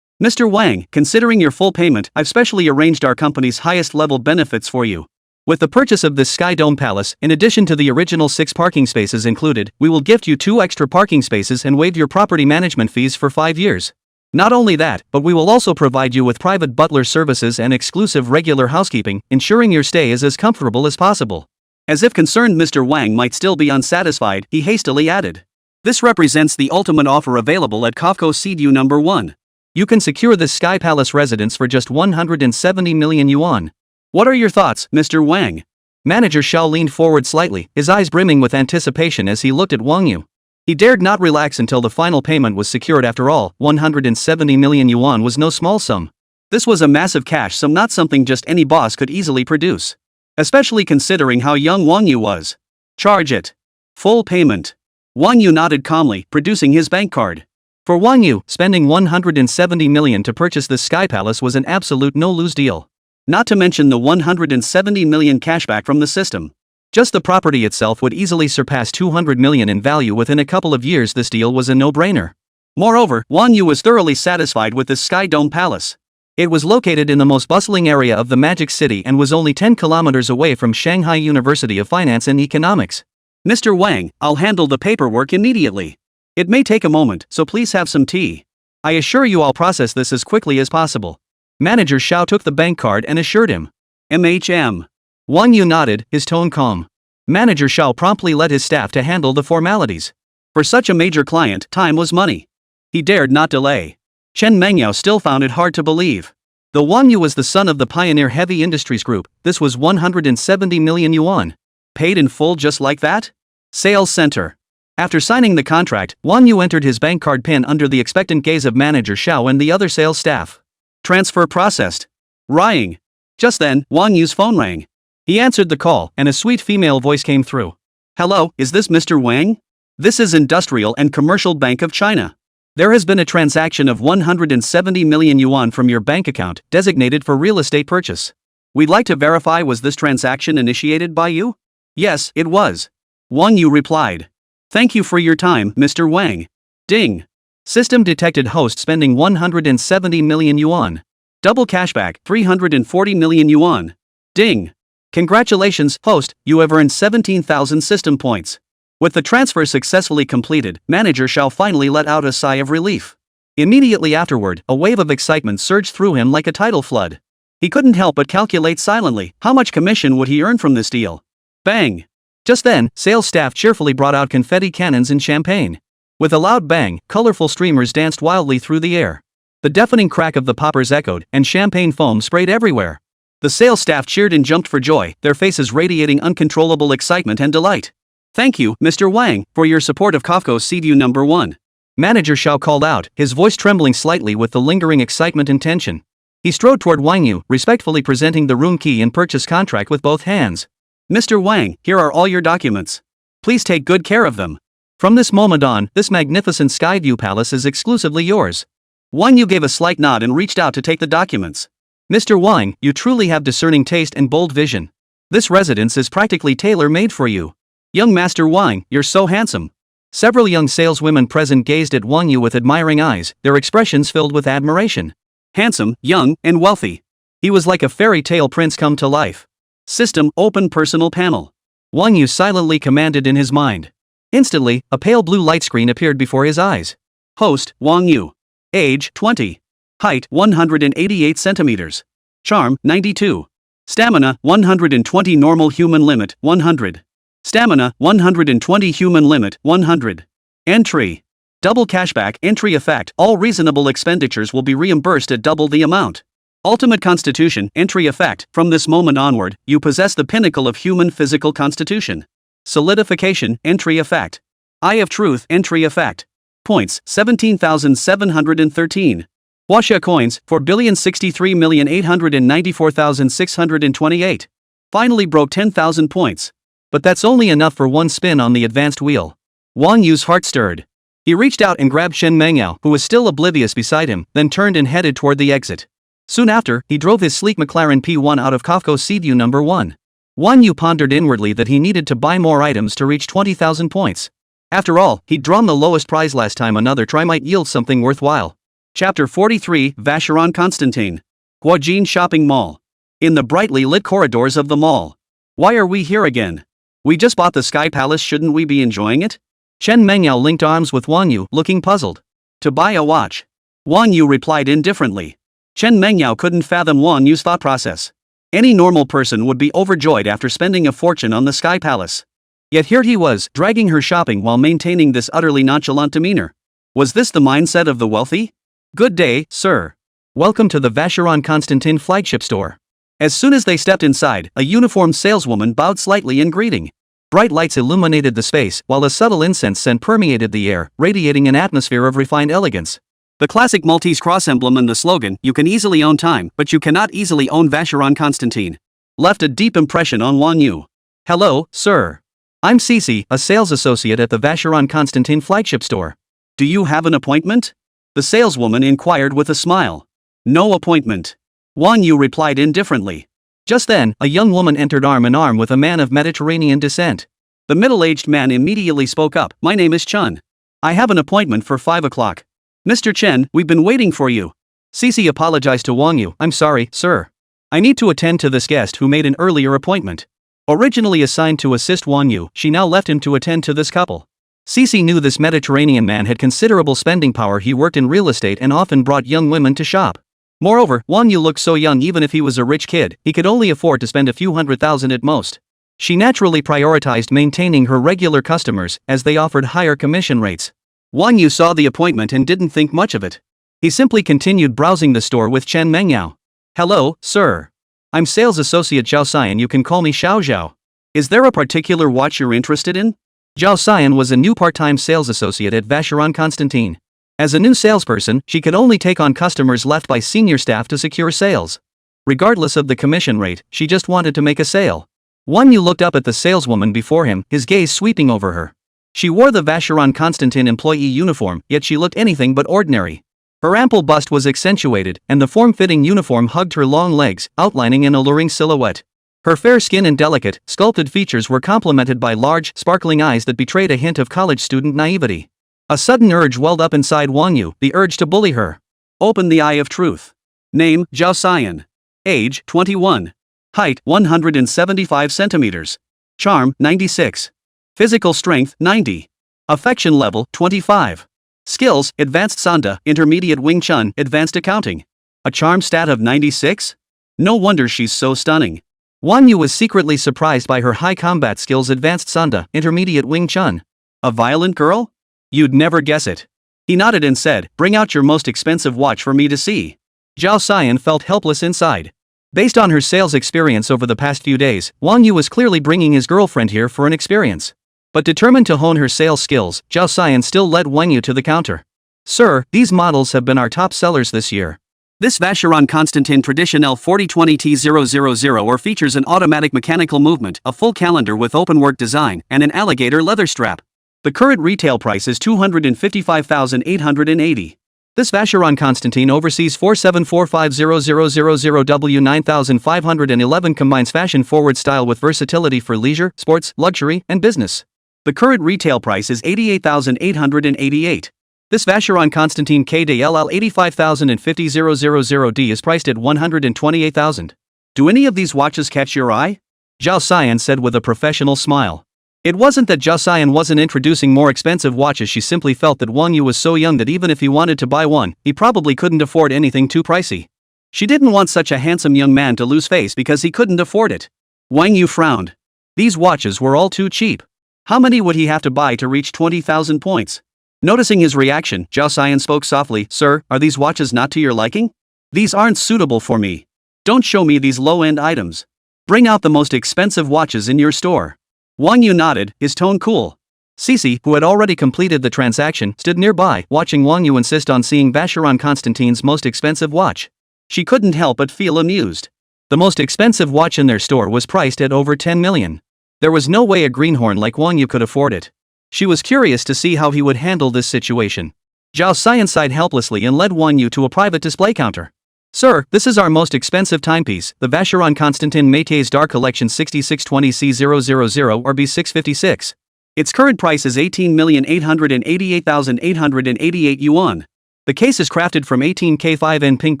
Mr. Wang, considering your full payment, I've specially arranged our company's highest level benefits for you. With the purchase of this Sky Dome Palace, in addition to the original 6 parking spaces included, we will gift you 2 extra parking spaces and waive your property management fees for 5 years. Not only that, but we will also provide you with private butler services and exclusive regular housekeeping, ensuring your stay is as comfortable as possible. As if concerned Mr. Wang might still be unsatisfied, he hastily added. This represents the ultimate offer available at Kafko Seaview No. 1. You can secure this Sky Palace residence for just 170 million yuan. What are your thoughts, Mr. Wang? Manager Xiao leaned forward slightly, his eyes brimming with anticipation as he looked at Wang You. He dared not relax until the final payment was secured. After all, 170 million yuan was no small sum. This was a massive cash sum, not something just any boss could easily produce. Especially considering how young Wang Yu was. Charge it. Full payment. Wang Yu nodded calmly, producing his bank card. For Wang Yu, spending 170 million to purchase this Sky Palace was an absolute no-lose deal. Not to mention the 170 million cashback from the system. Just the property itself would easily surpass 200 million in value within a couple of years. This deal was a no-brainer. Moreover, Wang Yu was thoroughly satisfied with the Sky Dome Palace. It was located in the most bustling area of the Magic City and was only 10 kilometers away from Shanghai University of Finance and Economics. Mr. Wang, I'll handle the paperwork immediately. It may take a moment, so please have some tea. I assure you I'll process this as quickly as possible. Manager Xiao took the bank card and assured him. MHM. Wang Yu nodded, his tone calm. Manager Xiao promptly led his staff to handle the formalities. For such a major client, time was money. He dared not delay. Chen Mengyao still found it hard to believe. Though Wang Yu was the son of the Pioneer Heavy Industries Group, this was 170 million yuan. Paid in full just like that? Sales center. After signing the contract, Wang Yu entered his bank card PIN under the expectant gaze of Manager Xiao and the other sales staff. Transfer processed. Ring. Just then, Wang Yu's phone rang. He answered the call, and a sweet female voice came through. Hello, is this Mr. Wang? This is Industrial and Commercial Bank of China. There has been a transaction of 170 million yuan from your bank account, designated for real estate purchase. We'd like to verify, was this transaction initiated by you? Yes, it was. Wang Yu replied. Thank you for your time, Mr. Wang. Ding. System detected host spending 170 million yuan. Double cashback, 340 million yuan. Ding. Congratulations, host, you have earned 17,000 system points. With the transfer successfully completed, manager shall finally let out a sigh of relief. Immediately afterward, a wave of excitement surged through him like a tidal flood. He couldn't help but calculate silently, how much commission would he earn from this deal? Bang! Just then, sales staff cheerfully brought out confetti cannons and champagne. With a loud bang, colorful streamers danced wildly through the air. The deafening crack of the poppers echoed, and champagne foam sprayed everywhere. The sales staff cheered and jumped for joy, their faces radiating uncontrollable excitement and delight. Thank you, Mr. Wang, for your support of Kafko's CDU number 1. Manager Xiao called out, his voice trembling slightly with the lingering excitement and tension. He strode toward Wang Yu, respectfully presenting the room key and purchase contract with both hands. Mr. Wang, here are all your documents. Please take good care of them. From this moment on, this magnificent Skyview Palace is exclusively yours. Wang Yu gave a slight nod and reached out to take the documents. Mr. Wang, you truly have discerning taste and bold vision. This residence is practically tailor-made for you. Young Master Wang, you're so handsome. Several young saleswomen present gazed at Wang Yu with admiring eyes, their expressions filled with admiration. Handsome, young, and wealthy. He was like a fairy tale prince come to life. System, open personal panel. Wang Yu silently commanded in his mind. Instantly, a pale blue light screen appeared before his eyes. Host, Wang Yu. Age, 20. Height, 188 centimeters. Charm, 92. Stamina, 120. Normal human limit, 100. Stamina, 120. Human limit, 100. Entry. Double cashback, entry effect, all reasonable expenditures will be reimbursed at double the amount. Ultimate constitution, entry effect, from this moment onward, you possess the pinnacle of human physical constitution. Solidification, entry effect. Eye of truth, entry effect. Points, 17,713. Huaxia coins, 4,063,894,628. Finally broke 10,000 points. But that's only enough for one spin on the advanced wheel. Wang Yu's heart stirred. He reached out and grabbed Shen Mengyao, who was still oblivious beside him, then turned and headed toward the exit. Soon after, he drove his sleek McLaren P1 out of Kafko's CDU number 1. Wang Yu pondered inwardly that he needed to buy more items to reach 20,000 points. After all, he'd drawn the lowest prize last time, another try might yield something worthwhile. Chapter 43, Vacheron Constantin. Huajin Shopping Mall. In the brightly lit corridors of the mall. Why are we here again? We just bought the Sky Palace, shouldn't we be enjoying it? Shen Mengyao linked arms with Wang Yu, looking puzzled. To buy a watch. Wang Yu replied indifferently. Chen Mengyao couldn't fathom Wang Yu's thought process. Any normal person would be overjoyed after spending a fortune on the Sky Palace. Yet here he was, dragging her shopping while maintaining this utterly nonchalant demeanor. Was this the mindset of the wealthy? Good day, sir. Welcome to the Vacheron Constantin flagship store. As soon as they stepped inside, a uniformed saleswoman bowed slightly in greeting. Bright lights illuminated the space, while a subtle incense scent permeated the air, radiating an atmosphere of refined elegance. The classic Maltese cross emblem and the slogan, "You can easily own time, but you cannot easily own Vacheron Constantin," left a deep impression on Wang Yu. Hello, sir. I'm Cici, a sales associate at the Vacheron Constantin flagship store. Do you have an appointment? The saleswoman inquired with a smile. No appointment. Wang Yu replied indifferently. Just then, a young woman entered arm in arm with a man of Mediterranean descent. The middle-aged man immediately spoke up. My name is Chun. I have an appointment for 5 o'clock. Mr. Chen, we've been waiting for you. Cici apologized to Wang Yu. I'm sorry, sir. I need to attend to this guest who made an earlier appointment. Originally assigned to assist Wang Yu, she now left him to attend to this couple. Cici knew this Mediterranean man had considerable spending power. He worked in real estate and often brought young women to shop. Moreover, Wang Yu looked so young. Even if he was a rich kid, he could only afford to spend a few $100,000 at most. She naturally prioritized maintaining her regular customers, as they offered higher commission rates. Wang Yu saw the appointment and didn't think much of it. He simply continued browsing the store with Chen Mengyao. Hello, sir. I'm sales associate Zhao Xian. You can call me Xiao Zhao. Is there a particular watch you're interested in? Zhao Xian was a new part-time sales associate at Vacheron Constantin. As a new salesperson, she could only take on customers left by senior staff to secure sales. Regardless of the commission rate, she just wanted to make a sale. Wang Yu looked up at the saleswoman before him, his gaze sweeping over her. She wore the Vacheron Constantin employee uniform, yet she looked anything but ordinary. Her ample bust was accentuated, and the form-fitting uniform hugged her long legs, outlining an alluring silhouette. Her fair skin and delicate, sculpted features were complemented by large, sparkling eyes that betrayed a hint of college student naivety. A sudden urge welled up inside Wang You, the urge to bully her. Open the eye of truth. Name, Zhao Xian. Age, 21. Height, 175 centimeters. Charm, 96. Physical strength, 90. Affection level, 25. Skills, Advanced Sanda, Intermediate Wing Chun, Advanced Accounting. A charm stat of 96? No wonder she's so stunning. Wang Yu was secretly surprised by her high combat skills. Advanced Sanda, Intermediate Wing Chun. A violent girl? You'd never guess it. He nodded and said, bring out your most expensive watch for me to see. Zhao Xian felt helpless inside. Based on her sales experience over the past few days, Wang Yu was clearly bringing his girlfriend here for an experience. But determined to hone her sales skills, Zhao Xian still led Wang Yu to the counter. Sir, these models have been our top sellers this year. This Vacheron Constantin Traditionnel 4020T000 features an automatic mechanical movement, a full calendar with openwork design, and an alligator leather strap. The current retail price is 255,880. This Vacheron Constantin Overseas 47450000W9511 combines fashion-forward style with versatility for leisure, sports, luxury, and business. The current retail price is 88,888. This Vacheron Constantin KDLL 8505000D is priced at 128,000. Do any of these watches catch your eye? Zhao Xian said with a professional smile. It wasn't that Zhao Xian wasn't introducing more expensive watches, she simply felt that Wang Yu was so young that even if he wanted to buy one, he probably couldn't afford anything too pricey. She didn't want such a handsome young man to lose face because he couldn't afford it. Wang Yu frowned. These watches were all too cheap. How many would he have to buy to reach 20,000 points? Noticing his reaction, Zhao Xian spoke softly, Sir, are these watches not to your liking? These aren't suitable for me. Don't show me these low-end items. Bring out the most expensive watches in your store. Wang Yu nodded, his tone cool. Cici, who had already completed the transaction, stood nearby, watching Wang Yu insist on seeing Vacheron Constantin's most expensive watch. She couldn't help but feel amused. The most expensive watch in their store was priced at over 10 million. There was no way a greenhorn like Wang Yu could afford it. She was curious to see how he would handle this situation. Zhao Xian sighed helplessly and led Wang Yu to a private display counter. Sir, this is our most expensive timepiece, the Vacheron Constantin Métiers d'Art Collection 6620C000 or B656. Its current price is 18,888,888 yuan. The case is crafted from 18K5N pink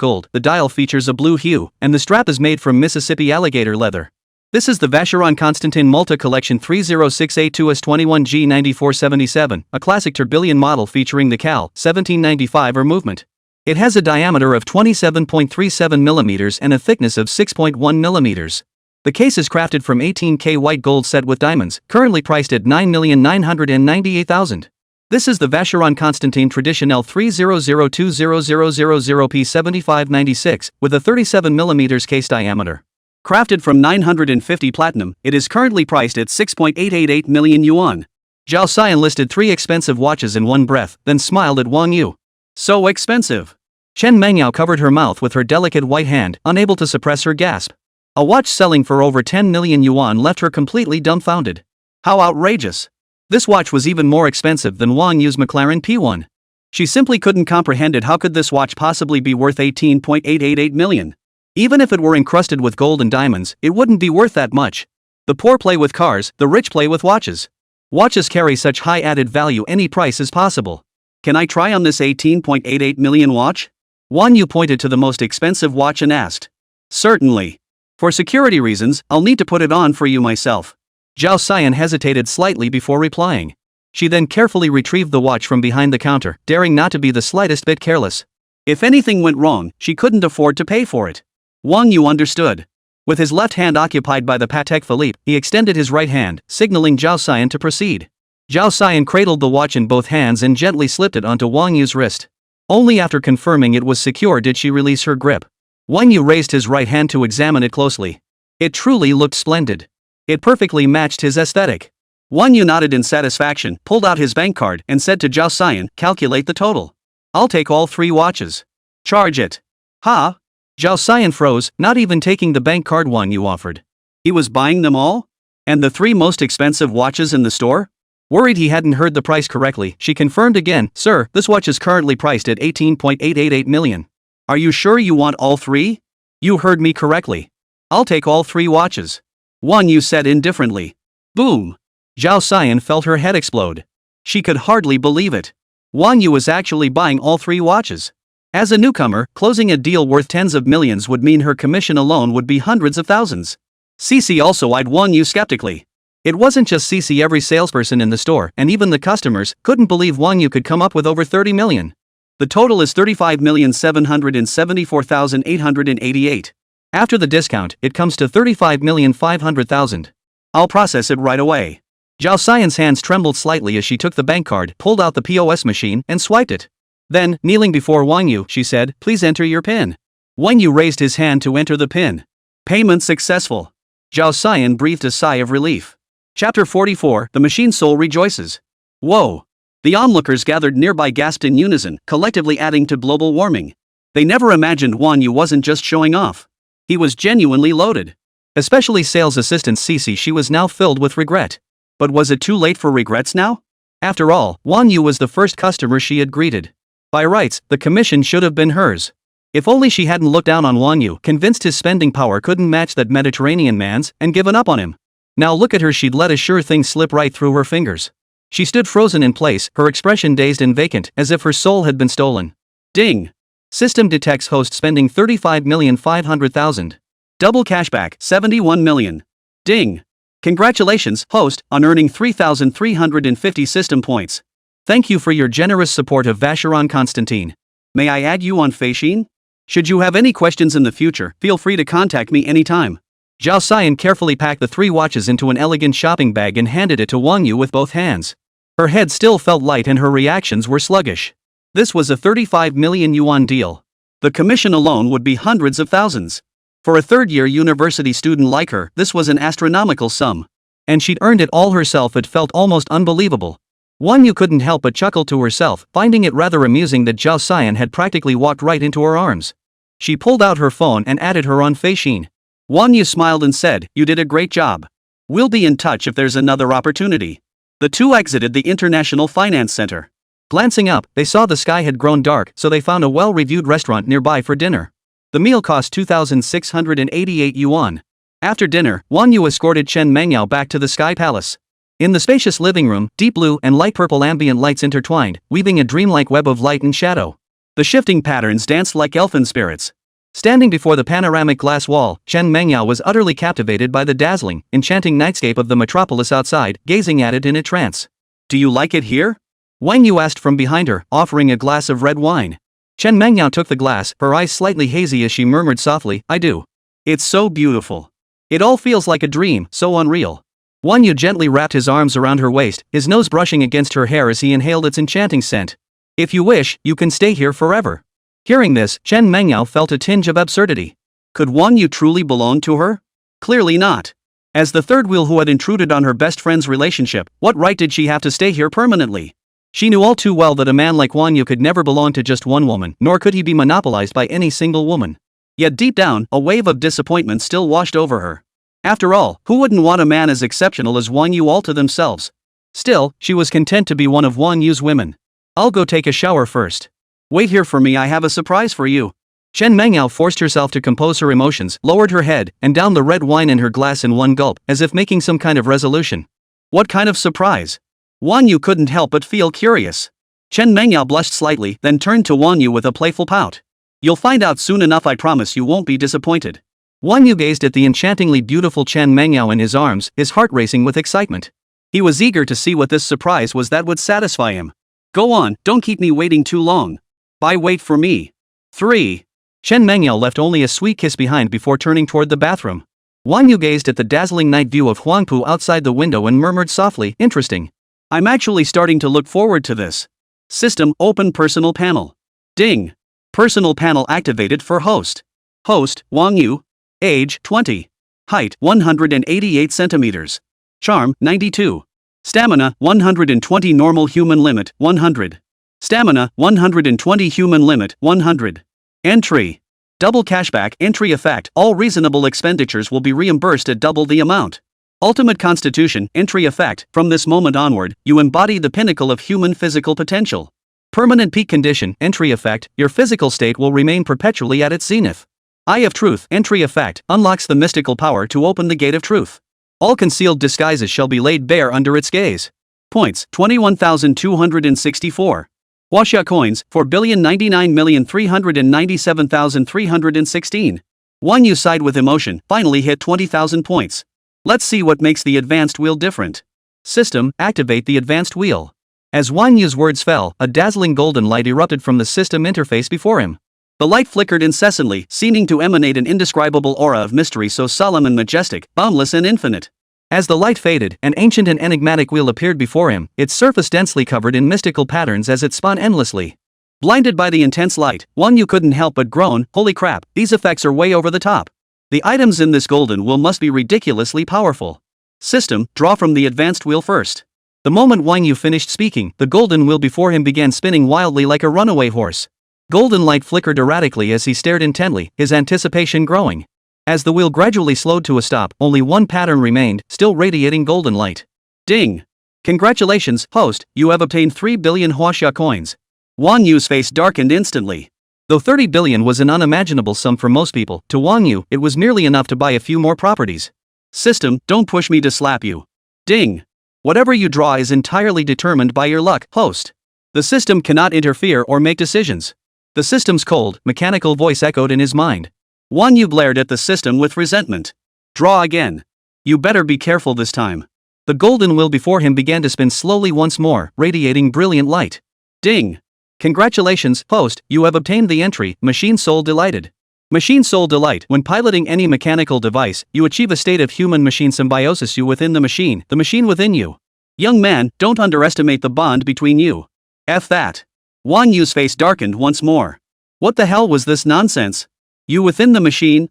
gold, the dial features a blue hue, and the strap is made from Mississippi alligator leather. This is the Vacheron Constantin Multa Collection 30682S21G9477, a classic tourbillon model featuring the Cal 1795 or movement. It has a diameter of 27.37 mm and a thickness of 6.1 mm. The case is crafted from 18K white gold set with diamonds, currently priced at 9,998,000. This is the Vacheron Constantin Traditionnel 3002000P7596, with a 37 mm case diameter. Crafted from 950 platinum, it is currently priced at 6.888 million yuan. Zhao Xian listed 3 expensive watches in one breath, then smiled at Wang Yu. So expensive. Chen Mengyao covered her mouth with her delicate white hand, unable to suppress her gasp. A watch selling for over 10 million yuan left her completely dumbfounded. How outrageous. This watch was even more expensive than Wang Yu's McLaren P1. She simply couldn't comprehend it. How could this watch possibly be worth 18.888 million? Even if it were encrusted with gold and diamonds, it wouldn't be worth that much. The poor play with cars, the rich play with watches. Watches carry such high added value, any price is possible. Can I try on this 18.88 million watch? Wang Yu pointed to the most expensive watch and asked. Certainly. For security reasons, I'll need to put it on for you myself. Zhao Xian hesitated slightly before replying. She then carefully retrieved the watch from behind the counter, daring not to be the slightest bit careless. If anything went wrong, she couldn't afford to pay for it. Wang Yu understood. With his left hand occupied by the Patek Philippe, he extended his right hand, signaling Zhao Xian to proceed. Zhao Xian cradled the watch in both hands and gently slipped it onto Wang Yu's wrist. Only after confirming it was secure did she release her grip. Wang Yu raised his right hand to examine it closely. It truly looked splendid. It perfectly matched his aesthetic. Wang Yu nodded in satisfaction, pulled out his bank card, and said to Zhao Xian, calculate the total. I'll take all 3 watches. Charge it. Huh? Zhao Xian froze, not even taking the bank card Wang Yu offered. He was buying them all? And the 3 most expensive watches in the store? Worried he hadn't heard the price correctly, she confirmed again, "Sir, this watch is currently priced at 18.888 million. Are you sure you want all three? You heard me correctly. I'll take all three watches." Wang You said indifferently. Boom. Zhao Xian felt her head explode. She could hardly believe it. Wang You was actually buying all three watches. As a newcomer, closing a deal worth tens of millions would mean her commission alone would be hundreds of thousands. Cici also eyed Wang You skeptically. It wasn't just Cici, every salesperson in the store, and even the customers, couldn't believe Wang Yu could come up with over 30 million. The total is 35,774,888. After the discount, it comes to 35,500,000. I'll process it right away. Zhao Xian's hands trembled slightly as she took the bank card, pulled out the POS machine, and swiped it. Then, kneeling before Wang Yu, she said, "Please enter your PIN." Wang Yu raised his hand to enter the PIN. Payment successful. Zhao Xian breathed a sigh of relief. Chapter 44, The Machine Soul Rejoices. Whoa! The onlookers gathered nearby gasped in unison, collectively adding to global warming. They never imagined Wang Yu wasn't just showing off. He was genuinely loaded. Especially sales assistant Cici, she was now filled with regret. But was it too late for regrets now? After all, Wang Yu was the first customer she had greeted. By rights, the commission should have been hers. If only she hadn't looked down on Wang Yu, convinced his spending power couldn't match that Mediterranean man's, and given up on him. Now look at her, she'd let a sure thing slip right through her fingers. She stood frozen in place, her expression dazed and vacant, as if her soul had been stolen. Ding! System detects host spending 35,500,000. Double cashback, 71 million. Ding! Congratulations, host, on earning 3,350 system points. Thank you for your generous support of Vacheron Constantine. May I add you on Physique? Should you have any questions in the future, feel free to contact me anytime. Zhao Xian carefully packed the three watches into an elegant shopping bag and handed it to Wang Yu with both hands. Her head still felt light and her reactions were sluggish. This was a 35 million yuan deal. The commission alone would be hundreds of thousands. For a third-year university student like her, this was an astronomical sum. And she'd earned it all herself. It felt almost unbelievable. Wang Yu couldn't help but chuckle to herself, finding it rather amusing that Zhao Xian had practically walked right into her arms. She pulled out her phone and added her on Physique. Wang Yu smiled and said, "You did a great job. We'll be in touch if there's another opportunity." The two exited the International Finance Center. Glancing up, they saw the sky had grown dark, so they found a well-reviewed restaurant nearby for dinner. The meal cost 2,688 yuan. After dinner, Wang Yu escorted Chen Mengyao back to the Sky Palace. In the spacious living room, deep blue and light purple ambient lights intertwined, weaving a dreamlike web of light and shadow. The shifting patterns danced like elfin spirits. Standing before the panoramic glass wall, Chen Mengyao was utterly captivated by the dazzling, enchanting nightscape of the metropolis outside, gazing at it in a trance. "Do you like it here?" Wang Yu asked from behind her, offering a glass of red wine. Chen Mengyao took the glass, her eyes slightly hazy as she murmured softly, "I do. It's so beautiful. It all feels like a dream, so unreal." Wang Yu gently wrapped his arms around her waist, his nose brushing against her hair as he inhaled its enchanting scent. "If you wish, you can stay here forever." Hearing this, Chen Mengyao felt a tinge of absurdity. Could Wang Yu truly belong to her? Clearly not. As the third wheel who had intruded on her best friend's relationship, what right did she have to stay here permanently? She knew all too well that a man like Wang Yu could never belong to just one woman, nor could he be monopolized by any single woman. Yet deep down, a wave of disappointment still washed over her. After all, who wouldn't want a man as exceptional as Wang Yu all to themselves? Still, she was content to be one of Wang Yu's women. "I'll go take a shower first. Wait here for me, I have a surprise for you." Chen Mengyao forced herself to compose her emotions, lowered her head, and downed the red wine in her glass in one gulp, as if making some kind of resolution. What kind of surprise? Wang Yu couldn't help but feel curious. Chen Mengyao blushed slightly, then turned to Wang Yu with a playful pout. "You'll find out soon enough, I promise you won't be disappointed." Wang Yu gazed at the enchantingly beautiful Chen Mengyao in his arms, his heart racing with excitement. He was eager to see what this surprise was that would satisfy him. "Go on, don't keep me waiting too long. Wait for me." 3. Chen Mengyao left only a sweet kiss behind before turning toward the bathroom. Wang Yu gazed at the dazzling night view of Huangpu outside the window and murmured softly, "Interesting. I'm actually starting to look forward to this." System, open personal panel. Ding. Personal panel activated for host. Host, Wang Yu. Age, 20. Height, 188 centimeters. Charm, 92. Stamina, 120. Normal human limit, 100. Stamina, 120. Human limit, 100. Entry. Double cashback. Entry effect. All reasonable expenditures will be reimbursed at double the amount. Ultimate Constitution, entry effect. From this moment onward, you embody the pinnacle of human physical potential. Permanent peak condition, entry effect, your physical state will remain perpetually at its zenith. Eye of Truth, entry effect, unlocks the mystical power to open the gate of truth. All concealed disguises shall be laid bare under its gaze. Points, 21,264. Huaxia coins, 4,099,397,316. Wang You sighed with emotion, finally hit 20,000 points. Let's see what makes the advanced wheel different. System, activate the advanced wheel. As Wang Yu's words fell, a dazzling golden light erupted from the system interface before him. The light flickered incessantly, seeming to emanate an indescribable aura of mystery so solemn and majestic, boundless and infinite. As the light faded, an ancient and enigmatic wheel appeared before him, its surface densely covered in mystical patterns as it spun endlessly. Blinded by the intense light, Wang Yu couldn't help but groan, holy crap, these effects are way over the top. The items in this golden wheel must be ridiculously powerful. System, draw from the advanced wheel first. The moment Wang Yu finished speaking, the golden wheel before him began spinning wildly like a runaway horse. Golden light flickered erratically as he stared intently, his anticipation growing. As the wheel gradually slowed to a stop, only one pattern remained, still radiating golden light. Ding! Congratulations, host, you have obtained 3 billion Huaxia coins. Wang Yu's face darkened instantly. Though 30 billion was an unimaginable sum for most people, to Wang Yu, it was merely enough to buy a few more properties. System, don't push me to slap you. Ding! Whatever you draw is entirely determined by your luck, host. The system cannot interfere or make decisions. The system's cold, mechanical voice echoed in his mind. Wang Yu glared at the system with resentment. Draw again. You better be careful this time. The golden wheel before him began to spin slowly once more, radiating brilliant light. Ding! Congratulations, host, you have obtained the entry, Machine Soul Delighted. Machine Soul Delight. When piloting any mechanical device, you achieve a state of human-machine symbiosis, you within the machine within you. Young man, don't underestimate the bond between you. F that. Wang Yu's face darkened once more. What the hell was this nonsense? You within the machine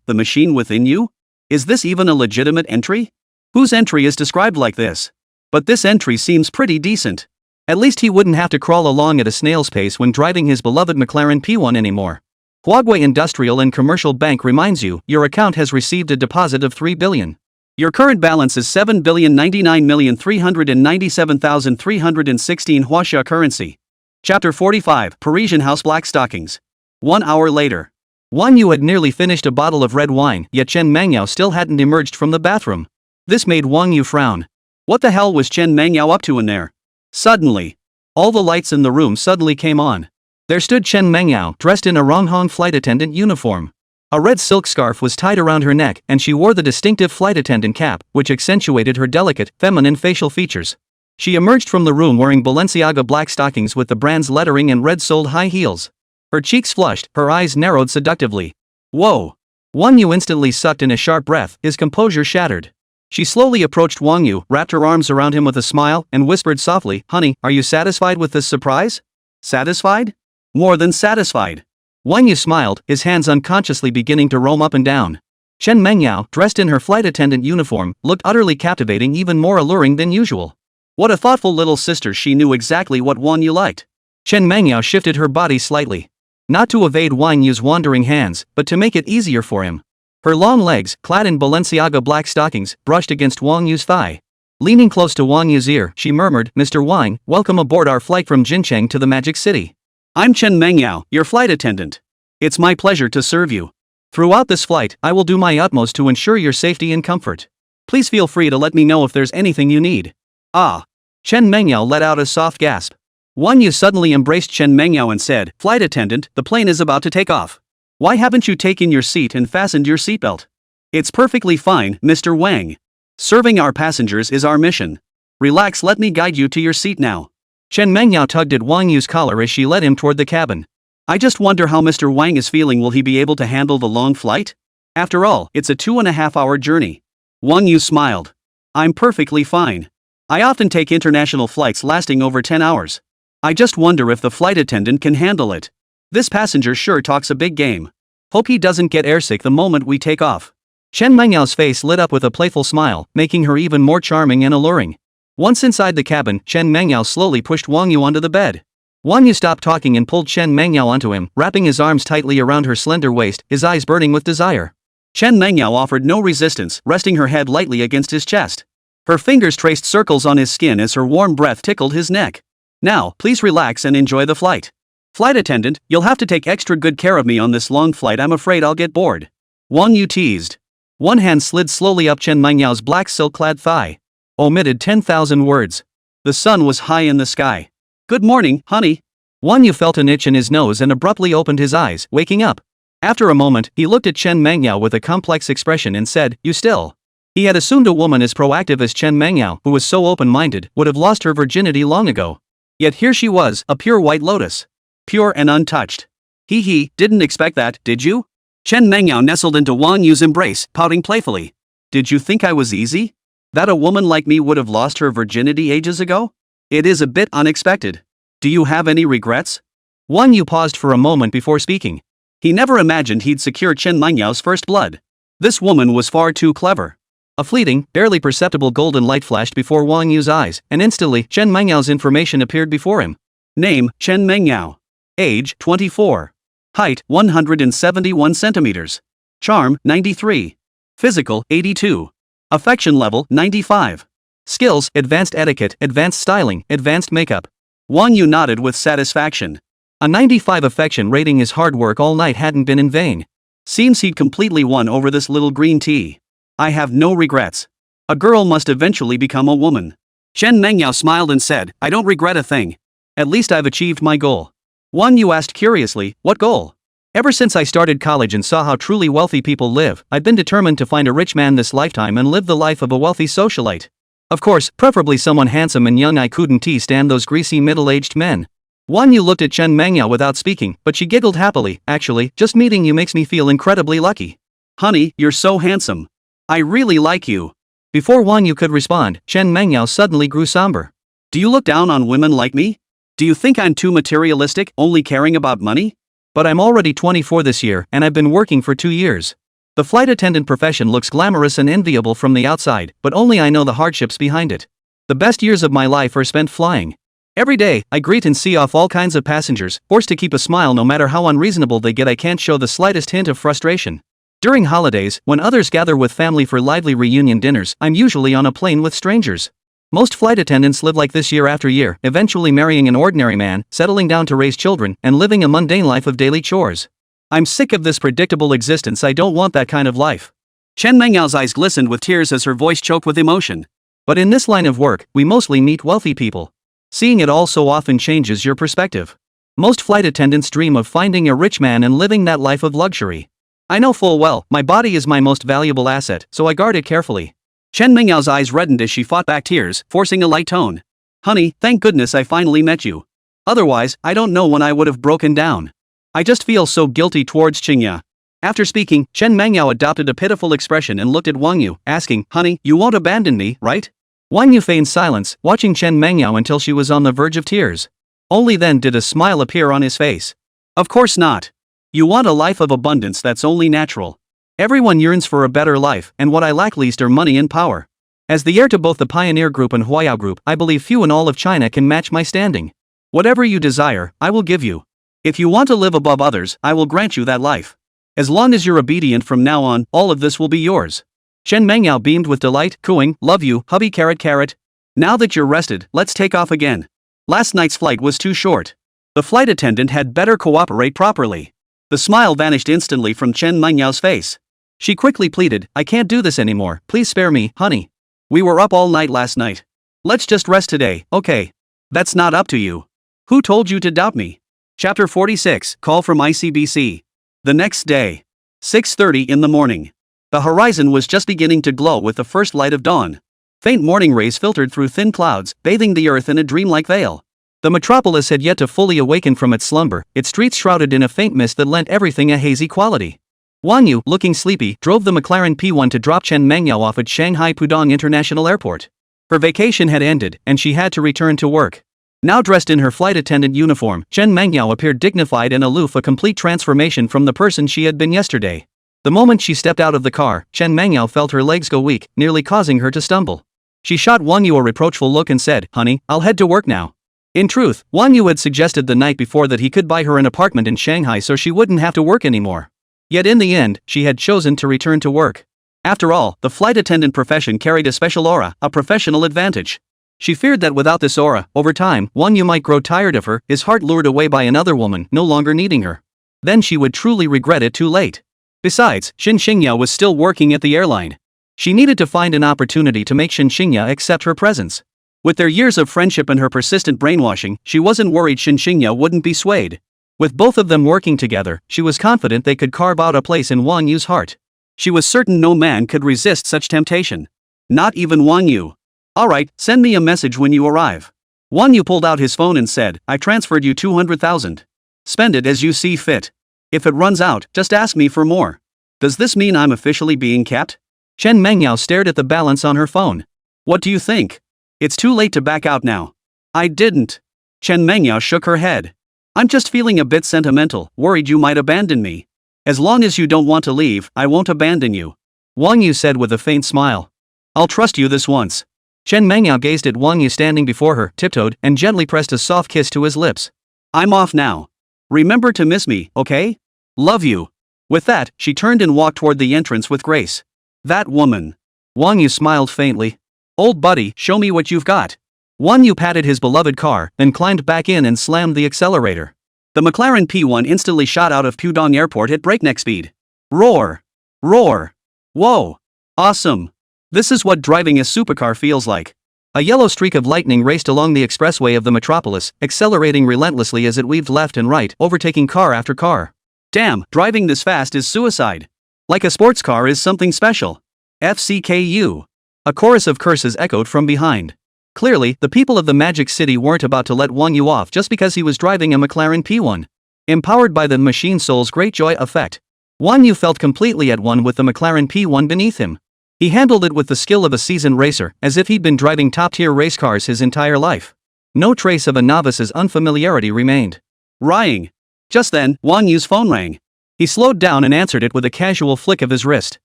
within you? Is this even a legitimate entry? Whose entry is described like this? But this entry seems pretty decent. At least he wouldn't have to crawl along at a snail's pace when driving his beloved McLaren P1 anymore. Huawei Industrial and Commercial Bank reminds you, your account has received a deposit of 3 billion. Your current balance is 7,099,397,316 Huaxia currency. Chapter 45, Parisian House Black Stockings. 1 hour later. Wang Yu had nearly finished a bottle of red wine, yet Chen Mangyao still hadn't emerged from the bathroom. This made Wang Yu frown. What the hell was Chen Mangyao up to in there? Suddenly, all the lights in the room suddenly came on. There stood Chen Mangyao, dressed in a Ronghong flight attendant uniform. A red silk scarf was tied around her neck, and she wore the distinctive flight attendant cap, which accentuated her delicate, feminine facial features. She emerged from the room wearing Balenciaga black stockings with the brand's lettering and red-soled high heels. Her cheeks flushed, her eyes narrowed seductively. Whoa! Wang Yu instantly sucked in a sharp breath, his composure shattered. She slowly approached Wang Yu, wrapped her arms around him with a smile, and whispered softly, "Honey, are you satisfied with this surprise?" Satisfied? More than satisfied. Wang Yu smiled, his hands unconsciously beginning to roam up and down. Chen Mangyao, dressed in her flight attendant uniform, looked utterly captivating, even more alluring than usual. What a thoughtful little sister, she knew exactly what Wang Yu liked. Chen Mangyao shifted her body slightly. Not to evade Wang Yu's wandering hands, but to make it easier for him. Her long legs, clad in Balenciaga black stockings, brushed against Wang Yu's thigh. Leaning close to Wang Yu's ear, she murmured, "Mr. Wang, welcome aboard our flight from Jincheng to the Magic City. I'm Chen Mangyao, your flight attendant. It's my pleasure to serve you. Throughout this flight, I will do my utmost to ensure your safety and comfort. Please feel free to let me know if there's anything you need." Ah! Chen Mangyao let out a soft gasp. Wang Yu suddenly embraced Chen Mangyao and said, "Flight attendant, the plane is about to take off. Why haven't you taken your seat and fastened your seatbelt?" "It's perfectly fine, Mr. Wang. Serving our passengers is our mission. Relax, let me guide you to your seat now." Chen Mangyao tugged at Wang Yu's collar as she led him toward the cabin. "I just wonder how Mr. Wang is feeling. Will he be able to handle the long flight? After all, it's a 2.5-hour journey." Wang Yu smiled. "I'm perfectly fine. I often take international flights lasting over 10 hours. I just wonder if the flight attendant can handle it. This passenger sure talks a big game. Hope he doesn't get airsick the moment we take off." Chen Mengyao's face lit up with a playful smile, making her even more charming and alluring. Once inside the cabin, Chen Mengyao slowly pushed Wang Yu onto the bed. Wang Yu stopped talking and pulled Chen Mengyao onto him, wrapping his arms tightly around her slender waist, his eyes burning with desire. Chen Mengyao offered no resistance, resting her head lightly against his chest. Her fingers traced circles on his skin as her warm breath tickled his neck. Now, please relax and enjoy the flight. Flight attendant, you'll have to take extra good care of me on this long flight, I'm afraid I'll get bored. Wang Yu teased. One hand slid slowly up Chen Mengyao's black silk-clad thigh. Omitted 10,000 words. The sun was high in the sky. Good morning, honey. Wang Yu felt an itch in his nose and abruptly opened his eyes, waking up. After a moment, he looked at Chen Mengyao with a complex expression and said, "You still?" He had assumed a woman as proactive as Chen Mengyao, who was so open-minded, would have lost her virginity long ago. Yet here she was, a pure white lotus. Pure and untouched. He, didn't expect that, did you? Chen Mengyao nestled into Wang Yu's embrace, pouting playfully. Did you think I was easy? That a woman like me would have lost her virginity ages ago? It is a bit unexpected. Do you have any regrets? Wang Yu paused for a moment before speaking. He never imagined he'd secure Chen Mengyao's first blood. This woman was far too clever. A fleeting, barely perceptible golden light flashed before Wang Yu's eyes, and instantly Chen Mengyao's information appeared before him. Name, Chen Mengyao. Age, 24. Height, 171 centimeters. Charm, 93. Physical, 82. Affection level, 95. Skills, advanced etiquette, advanced styling, advanced makeup. Wang Yu nodded with satisfaction. A 95 affection rating his hard work all night hadn't been in vain. Seems he'd completely won over this little green tea. I have no regrets. A girl must eventually become a woman. Chen Mengyao smiled and said, I don't regret a thing. At least I've achieved my goal. Wang Yu asked curiously, what goal? Ever since I started college and saw how truly wealthy people live, I've been determined to find a rich man this lifetime and live the life of a wealthy socialite. Of course, preferably someone handsome and young. I couldn't stand those greasy middle-aged men. Wang Yu looked at Chen Mengyao without speaking, but she giggled happily. Actually, just meeting you makes me feel incredibly lucky. Honey, you're so handsome. I really like you. Before Wang Yu could respond, Chen Mengyao suddenly grew somber. Do you look down on women like me? Do you think I'm too materialistic, only caring about money? But I'm already 24 this year, and I've been working for 2 years. The flight attendant profession looks glamorous and enviable from the outside, but only I know the hardships behind it. The best years of my life are spent flying. Every day, I greet and see off all kinds of passengers, forced to keep a smile no matter how unreasonable they get. I can't show the slightest hint of frustration. During holidays, when others gather with family for lively reunion dinners, I'm usually on a plane with strangers. Most flight attendants live like this year after year, eventually marrying an ordinary man, settling down to raise children, and living a mundane life of daily chores. I'm sick of this predictable existence. I don't want that kind of life. Chen Mengyao's eyes glistened with tears as her voice choked with emotion. But in this line of work, we mostly meet wealthy people. Seeing it all so often changes your perspective. Most flight attendants dream of finding a rich man and living that life of luxury. I know full well, my body is my most valuable asset, so I guard it carefully. Chen Mengyao's eyes reddened as she fought back tears, forcing a light tone. Honey, thank goodness I finally met you. Otherwise, I don't know when I would have broken down. I just feel so guilty towards Qingya. After speaking, Chen Mengyao adopted a pitiful expression and looked at Wang Yu, asking, Honey, you won't abandon me, right? Wang Yu feigned silence, watching Chen Mengyao until she was on the verge of tears. Only then did a smile appear on his face. Of course not. You want a life of abundance that's only natural. Everyone yearns for a better life, and what I lack least are money and power. As the heir to both the Pioneer Group and Huayao Group, I believe few in all of China can match my standing. Whatever you desire, I will give you. If you want to live above others, I will grant you that life. As long as you're obedient from now on, all of this will be yours. Chen Mengyao beamed with delight, cooing, love you, hubby carrot. Now that you're rested, let's take off again. Last night's flight was too short. The flight attendant had better cooperate properly. The smile vanished instantly from Chen Mengyao's face. She quickly pleaded, I can't do this anymore, please spare me, honey. We were up all night last night. Let's just rest today, okay? That's not up to you. Who told you to doubt me? Chapter 46, Call from ICBC. The next day. 6:30 in the morning. The horizon was just beginning to glow with the first light of dawn. Faint morning rays filtered through thin clouds, bathing the earth in a dreamlike veil. The metropolis had yet to fully awaken from its slumber, its streets shrouded in a faint mist that lent everything a hazy quality. Wang Yu, looking sleepy, drove the McLaren P1 to drop Chen Mengyao off at Shanghai Pudong International Airport. Her vacation had ended, and she had to return to work. Now dressed in her flight attendant uniform, Chen Mengyao appeared dignified and aloof, a complete transformation from the person she had been yesterday. The moment she stepped out of the car, Chen Mengyao felt her legs go weak, nearly causing her to stumble. She shot Wang Yu a reproachful look and said, Honey, I'll head to work now. In truth, Wang Yu had suggested the night before that he could buy her an apartment in Shanghai so she wouldn't have to work anymore. Yet in the end, she had chosen to return to work. After all, the flight attendant profession carried a special aura, a professional advantage. She feared that without this aura, over time, Wang You might grow tired of her, his heart lured away by another woman, no longer needing her. Then she would truly regret it too late. Besides, Xin Xingya was still working at the airline. She needed to find an opportunity to make Xin Xingya accept her presence. With their years of friendship and her persistent brainwashing, she wasn't worried Xin Xingya wouldn't be swayed. With both of them working together, she was confident they could carve out a place in Wang Yu's heart. She was certain no man could resist such temptation. Not even Wang Yu. Alright, send me a message when you arrive. Wang Yu pulled out his phone and said, I transferred you 200,000. Spend it as you see fit. If it runs out, just ask me for more. Does this mean I'm officially being kept? Chen Mengyao stared at the balance on her phone. What do you think? It's too late to back out now. I didn't. Chen Mengyao shook her head. I'm just feeling a bit sentimental, worried you might abandon me. As long as you don't want to leave, I won't abandon you. Wang Yu said with a faint smile. I'll trust you this once. Chen Mengyao gazed at Wang Yu standing before her, tiptoed, and gently pressed a soft kiss to his lips. I'm off now. Remember to miss me, okay? Love you. With that, she turned and walked toward the entrance with grace. That woman. Wang Yu smiled faintly. Old buddy, show me what you've got. Wang Yu patted his beloved car, then climbed back in and slammed the accelerator. The McLaren P1 instantly shot out of Pudong Airport at breakneck speed. Roar! Roar! Whoa! Awesome! This is what driving a supercar feels like. A yellow streak of lightning raced along the expressway of the metropolis, accelerating relentlessly as it weaved left and right, overtaking car after car. Damn, driving this fast is suicide. Like a sports car is something special. FCKU. A chorus of curses echoed from behind. Clearly, the people of the Magic City weren't about to let Wang Yu off just because he was driving a McLaren P1. Empowered by the machine soul's great joy effect, Wang Yu felt completely at one with the McLaren P1 beneath him. He handled it with the skill of a seasoned racer, as if he'd been driving top-tier race cars his entire life. No trace of a novice's unfamiliarity remained. Ring. Just then, Wang Yu's phone rang. He slowed down and answered it with a casual flick of his wrist.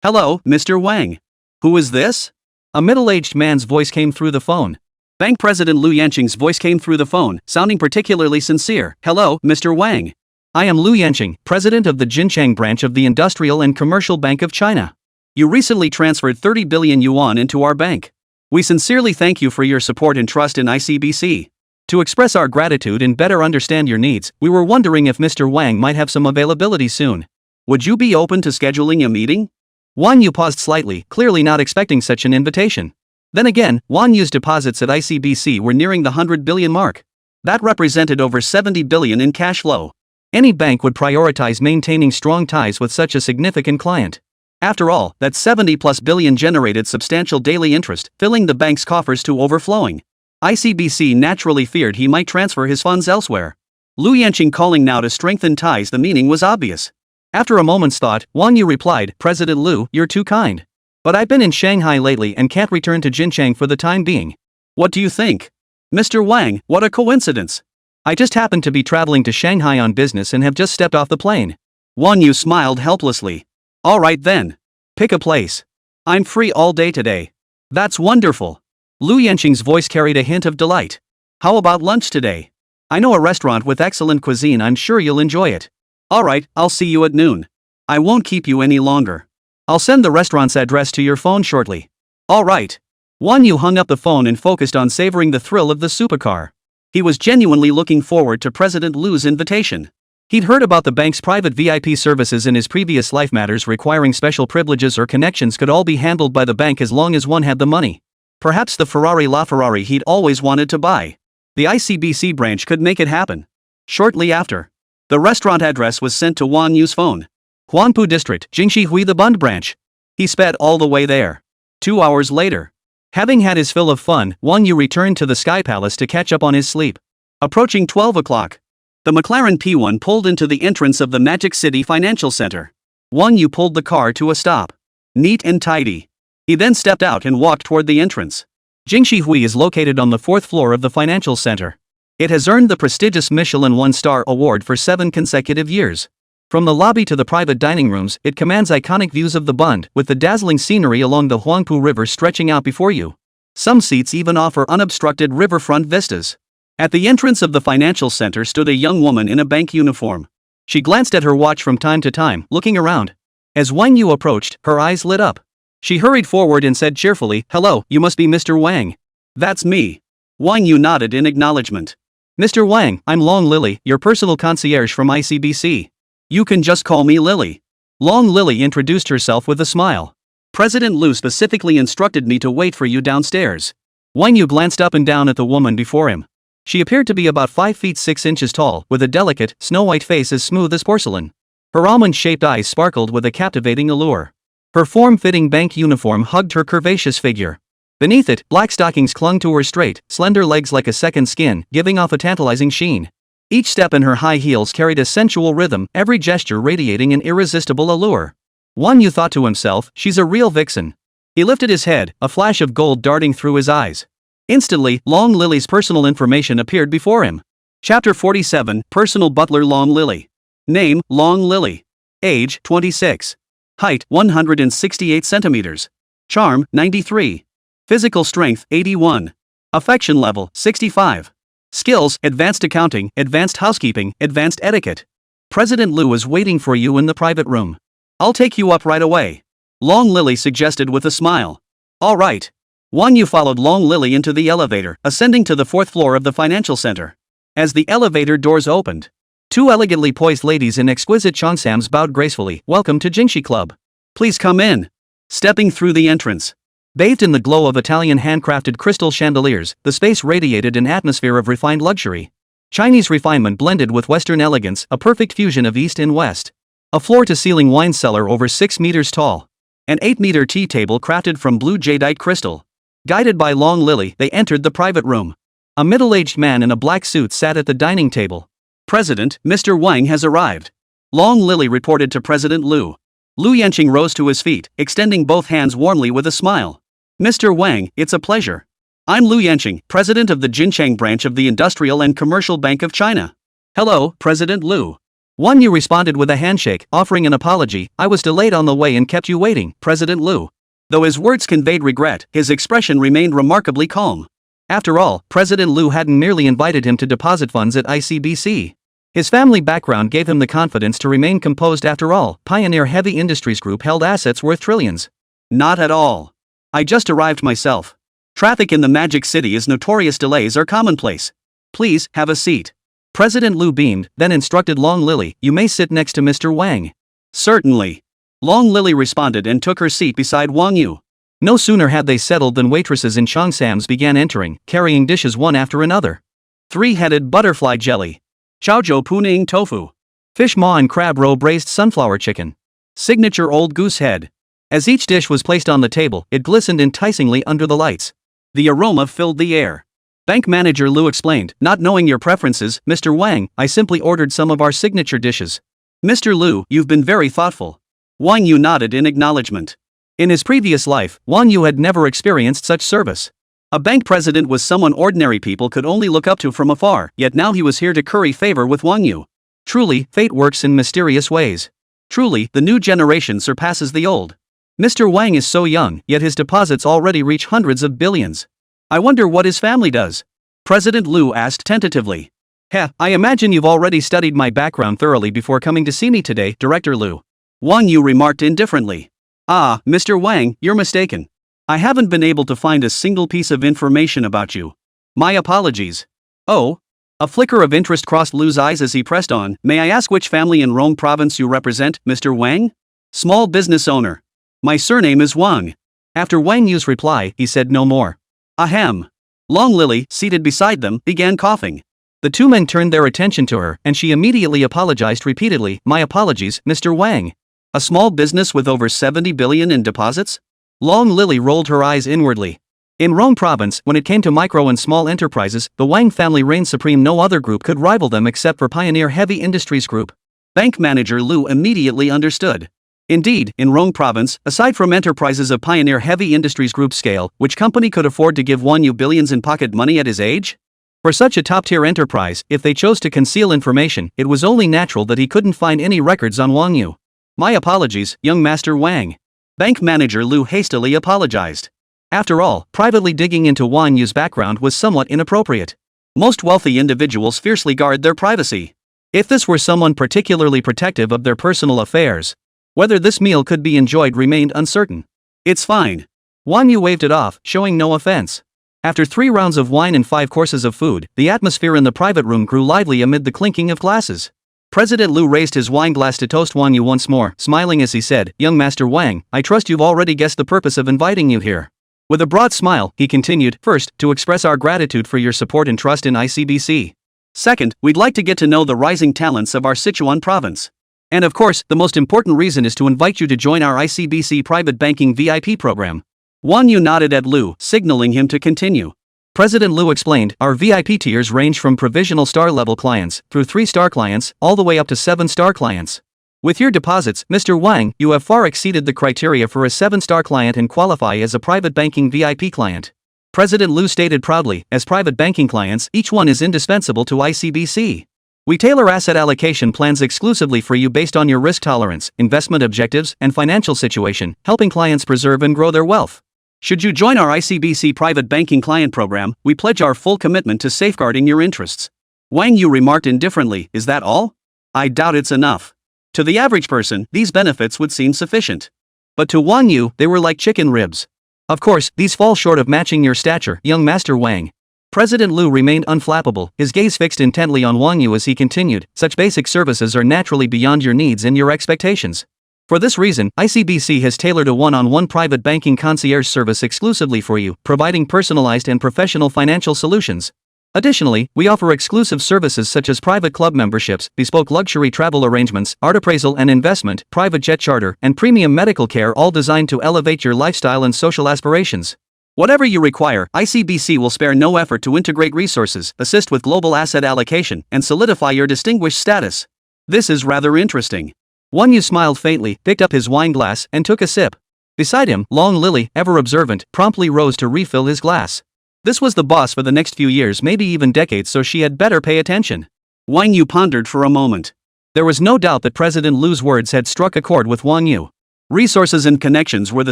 Hello, Mr. Wang. Who is this? A middle-aged man's voice came through the phone. Bank President Lu Yanqing's voice came through the phone, sounding particularly sincere. Hello, Mr. Wang. I am Lu Yanqing, president of the Jinchang branch of the Industrial and Commercial Bank of China. You recently transferred 30 billion yuan into our bank. We sincerely thank you for your support and trust in ICBC. To express our gratitude and better understand your needs, we were wondering if Mr. Wang might have some availability soon. Would you be open to scheduling a meeting? Wang Yu paused slightly, clearly not expecting such an invitation. Then again, Wang Yu's deposits at ICBC were nearing the 100 billion mark. That represented over 70 billion in cash flow. Any bank would prioritize maintaining strong ties with such a significant client. After all, that 70+ billion generated substantial daily interest, filling the bank's coffers to overflowing. ICBC naturally feared he might transfer his funds elsewhere. Lu Yanqing calling now to strengthen ties, the meaning was obvious. After a moment's thought, Wang Yu replied, President Lu, you're too kind. But I've been in Shanghai lately and can't return to Jinchang for the time being. What do you think? Mr. Wang, what a coincidence. I just happened to be traveling to Shanghai on business and have just stepped off the plane. Wang Yu smiled helplessly. Alright then. Pick a place. I'm free all day today. That's wonderful. Lu Yanqing's voice carried a hint of delight. How about lunch today? I know a restaurant with excellent cuisine, I'm sure you'll enjoy it. Alright, I'll see you at noon. I won't keep you any longer. I'll send the restaurant's address to your phone shortly. Alright. Wang Yu hung up the phone and focused on savoring the thrill of the supercar. He was genuinely looking forward to President Lu's invitation. He'd heard about the bank's private VIP services in his previous life. Matters requiring special privileges or connections could all be handled by the bank as long as one had the money. Perhaps the LaFerrari he'd always wanted to buy. The ICBC branch could make it happen. Shortly after, the restaurant address was sent to Wang Yu's phone. Huangpu District, Jingxihui, the Bund branch. He sped all the way there. 2 hours later, having had his fill of fun, Wang Yu returned to the Sky Palace to catch up on his sleep. Approaching 12 o'clock, the McLaren P1 pulled into the entrance of the Magic City Financial Center. Wang Yu pulled the car to a stop. Neat and tidy. He then stepped out and walked toward the entrance. Jingxihui is located on the 4th floor of the financial center. It has earned the prestigious Michelin 1-star award for 7 consecutive years. From the lobby to the private dining rooms, it commands iconic views of the Bund, with the dazzling scenery along the Huangpu River stretching out before you. Some seats even offer unobstructed riverfront vistas. At the entrance of the financial center stood a young woman in a bank uniform. She glanced at her watch from time to time, looking around. As Wang Yu approached, her eyes lit up. She hurried forward and said cheerfully, "Hello, you must be Mr. Wang." "That's me." Wang Yu nodded in acknowledgement. "Mr. Wang, I'm Long Lily, your personal concierge from ICBC. "You can just call me Lily." Long Lily introduced herself with a smile. "President Liu specifically instructed me to wait for you downstairs." Wang Yu glanced up and down at the woman before him. She appeared to be about 5 feet 6 inches tall, with a delicate, snow-white face as smooth as porcelain. Her almond-shaped eyes sparkled with a captivating allure. Her form-fitting bank uniform hugged her curvaceous figure. Beneath it, black stockings clung to her straight, slender legs like a second skin, giving off a tantalizing sheen. Each step in her high heels carried a sensual rhythm, every gesture radiating an irresistible allure. Wang Yu thought to himself, she's a real vixen. He lifted his head, a flash of gold darting through his eyes. Instantly, Long Lily's personal information appeared before him. Chapter 47, Personal Butler Long Lily. Name, Long Lily. Age, 26. Height, 168 centimeters. Charm, 93. Physical strength, 81. Affection level, 65. Skills, advanced accounting, advanced housekeeping, advanced etiquette. President Liu is waiting for you in the private room. I'll take you up right away. Long Lily suggested with a smile. All right. Wang Yu followed Long Lily into the elevator, ascending to the 4th floor of the financial center. As the elevator doors opened, 2 elegantly poised ladies in exquisite cheongsams bowed gracefully. "Welcome to Jingxi Club. Please come in." Stepping through the entrance, bathed in the glow of Italian handcrafted crystal chandeliers, the space radiated an atmosphere of refined luxury. Chinese refinement blended with Western elegance, a perfect fusion of East and West. A floor-to-ceiling wine cellar over 6 meters tall. An 8-meter tea table crafted from blue jadeite crystal. Guided by Long Lily, they entered the private room. A middle-aged man in a black suit sat at the dining table. "President, Mr. Wang has arrived," Long Lily reported to President Liu. Liu Yanqing rose to his feet, extending both hands warmly with a smile. "Mr. Wang, it's a pleasure. I'm Liu Yanqing, president of the Jincheng branch of the Industrial and Commercial Bank of China." "Hello, President Liu." Wang Yu responded with a handshake, offering an apology. "I was delayed on the way and kept you waiting, President Liu." Though his words conveyed regret, his expression remained remarkably calm. After all, President Liu hadn't merely invited him to deposit funds at ICBC. His family background gave him the confidence to remain composed. After all, Pioneer Heavy Industries Group held assets worth trillions. "Not at all. I just arrived myself. Traffic in the Magic City is notorious. Delays are commonplace. Please, have a seat." President Liu beamed, then instructed Long Lily, "You may sit next to Mr. Wang." "Certainly." Long Lily responded and took her seat beside Wang Yu. No sooner had they settled than waitresses in cheongsams began entering, carrying dishes one after another. 3-headed butterfly jelly. Chaozhou puning tofu. Fish maw and crab roe braised sunflower chicken. Signature old goose head. As each dish was placed on the table, it glistened enticingly under the lights. The aroma filled the air. Bank manager Liu explained, "Not knowing your preferences, Mr. Wang, I simply ordered some of our signature dishes." "Mr. Liu, you've been very thoughtful." Wang Yu nodded in acknowledgement. In his previous life, Wang Yu had never experienced such service. A bank president was someone ordinary people could only look up to from afar, yet now he was here to curry favor with Wang Yu. Truly, fate works in mysterious ways. Truly, the new generation surpasses the old. Mr. Wang is so young, yet his deposits already reach hundreds of billions. I wonder what his family does? President Liu asked tentatively. I imagine you've already studied my background thoroughly before coming to see me today, Director Liu. Wang Yu remarked indifferently. "Ah, Mr. Wang, you're mistaken. I haven't been able to find a single piece of information about you. My apologies." "Oh?" A flicker of interest crossed Liu's eyes as he pressed on. "May I ask which family in Rome province you represent, Mr. Wang?" "Small business owner. My surname is Wang." After Wang Yu's reply, he said no more. Ahem. Long Lily, seated beside them, began coughing. The two men turned their attention to her, and she immediately apologized repeatedly. "My apologies, Mr. Wang." A small business with over 70 billion in deposits? Long Lily rolled her eyes inwardly. In Rome province, when it came to micro and small enterprises, the Wang family reigned supreme. No other group could rival them except for Pioneer Heavy Industries Group. Bank manager Liu immediately understood. Indeed, in Rome province, aside from enterprises of Pioneer Heavy Industries Group scale, which company could afford to give Wang Yu billions in pocket money at his age? For such a top-tier enterprise, if they chose to conceal information, it was only natural that he couldn't find any records on Wang Yu. "My apologies, young Master Wang." Bank manager Liu hastily apologized. After all, privately digging into Wang Yu's background was somewhat inappropriate. Most wealthy individuals fiercely guard their privacy. If this were someone particularly protective of their personal affairs, whether this meal could be enjoyed remained uncertain. It's fine. Wang You waved it off, showing no offense. After 3 rounds of wine and 5 courses of food, the atmosphere in the private room grew lively amid the clinking of glasses. President Liu raised his wine glass to toast Wang You once more, smiling as he said, "Young Master Wang, I trust you've already guessed the purpose of inviting you here." With a broad smile, he continued, "First, to express our gratitude for your support and trust in ICBC. Second, we'd like to get to know the rising talents of our Sichuan province. And of course, the most important reason is to invite you to join our ICBC private banking VIP program." Wang Yu nodded at Liu, signaling him to continue. President Liu explained, "Our VIP tiers range from provisional star-level clients, through 3-star clients, all the way up to 7-star clients. With your deposits, Mr. Wang, you have far exceeded the criteria for a 7-star client and qualify as a private banking VIP client." President Liu stated proudly, "As private banking clients, each one is indispensable to ICBC. We tailor asset allocation plans exclusively for you based on your risk tolerance, investment objectives, and financial situation, helping clients preserve and grow their wealth. Should you join our ICBC private banking client program, we pledge our full commitment to safeguarding your interests." Wang Yu remarked indifferently, "Is that all? I doubt it's enough. To the average person, these benefits would seem sufficient. But to Wang Yu, they were like chicken ribs. Of course, these fall short of matching your stature, young Master Wang." President Liu remained unflappable, his gaze fixed intently on Wang Yu as he continued, "Such basic services are naturally beyond your needs and your expectations. For this reason, ICBC has tailored a one-on-one private banking concierge service exclusively for you, providing personalized and professional financial solutions. Additionally, we offer exclusive services such as private club memberships, bespoke luxury travel arrangements, art appraisal and investment, private jet charter, and premium medical care, all designed to elevate your lifestyle and social aspirations. Whatever you require, ICBC will spare no effort to integrate resources, assist with global asset allocation, and solidify your distinguished status. This is rather interesting." Wang Yu smiled faintly, picked up his wine glass, and took a sip. Beside him, Long Lily, ever observant, promptly rose to refill his glass. This was the boss for the next few years, maybe even decades, so she had better pay attention. Wang Yu pondered for a moment. There was no doubt that President Liu's words had struck a chord with Wang Yu. Resources and connections were the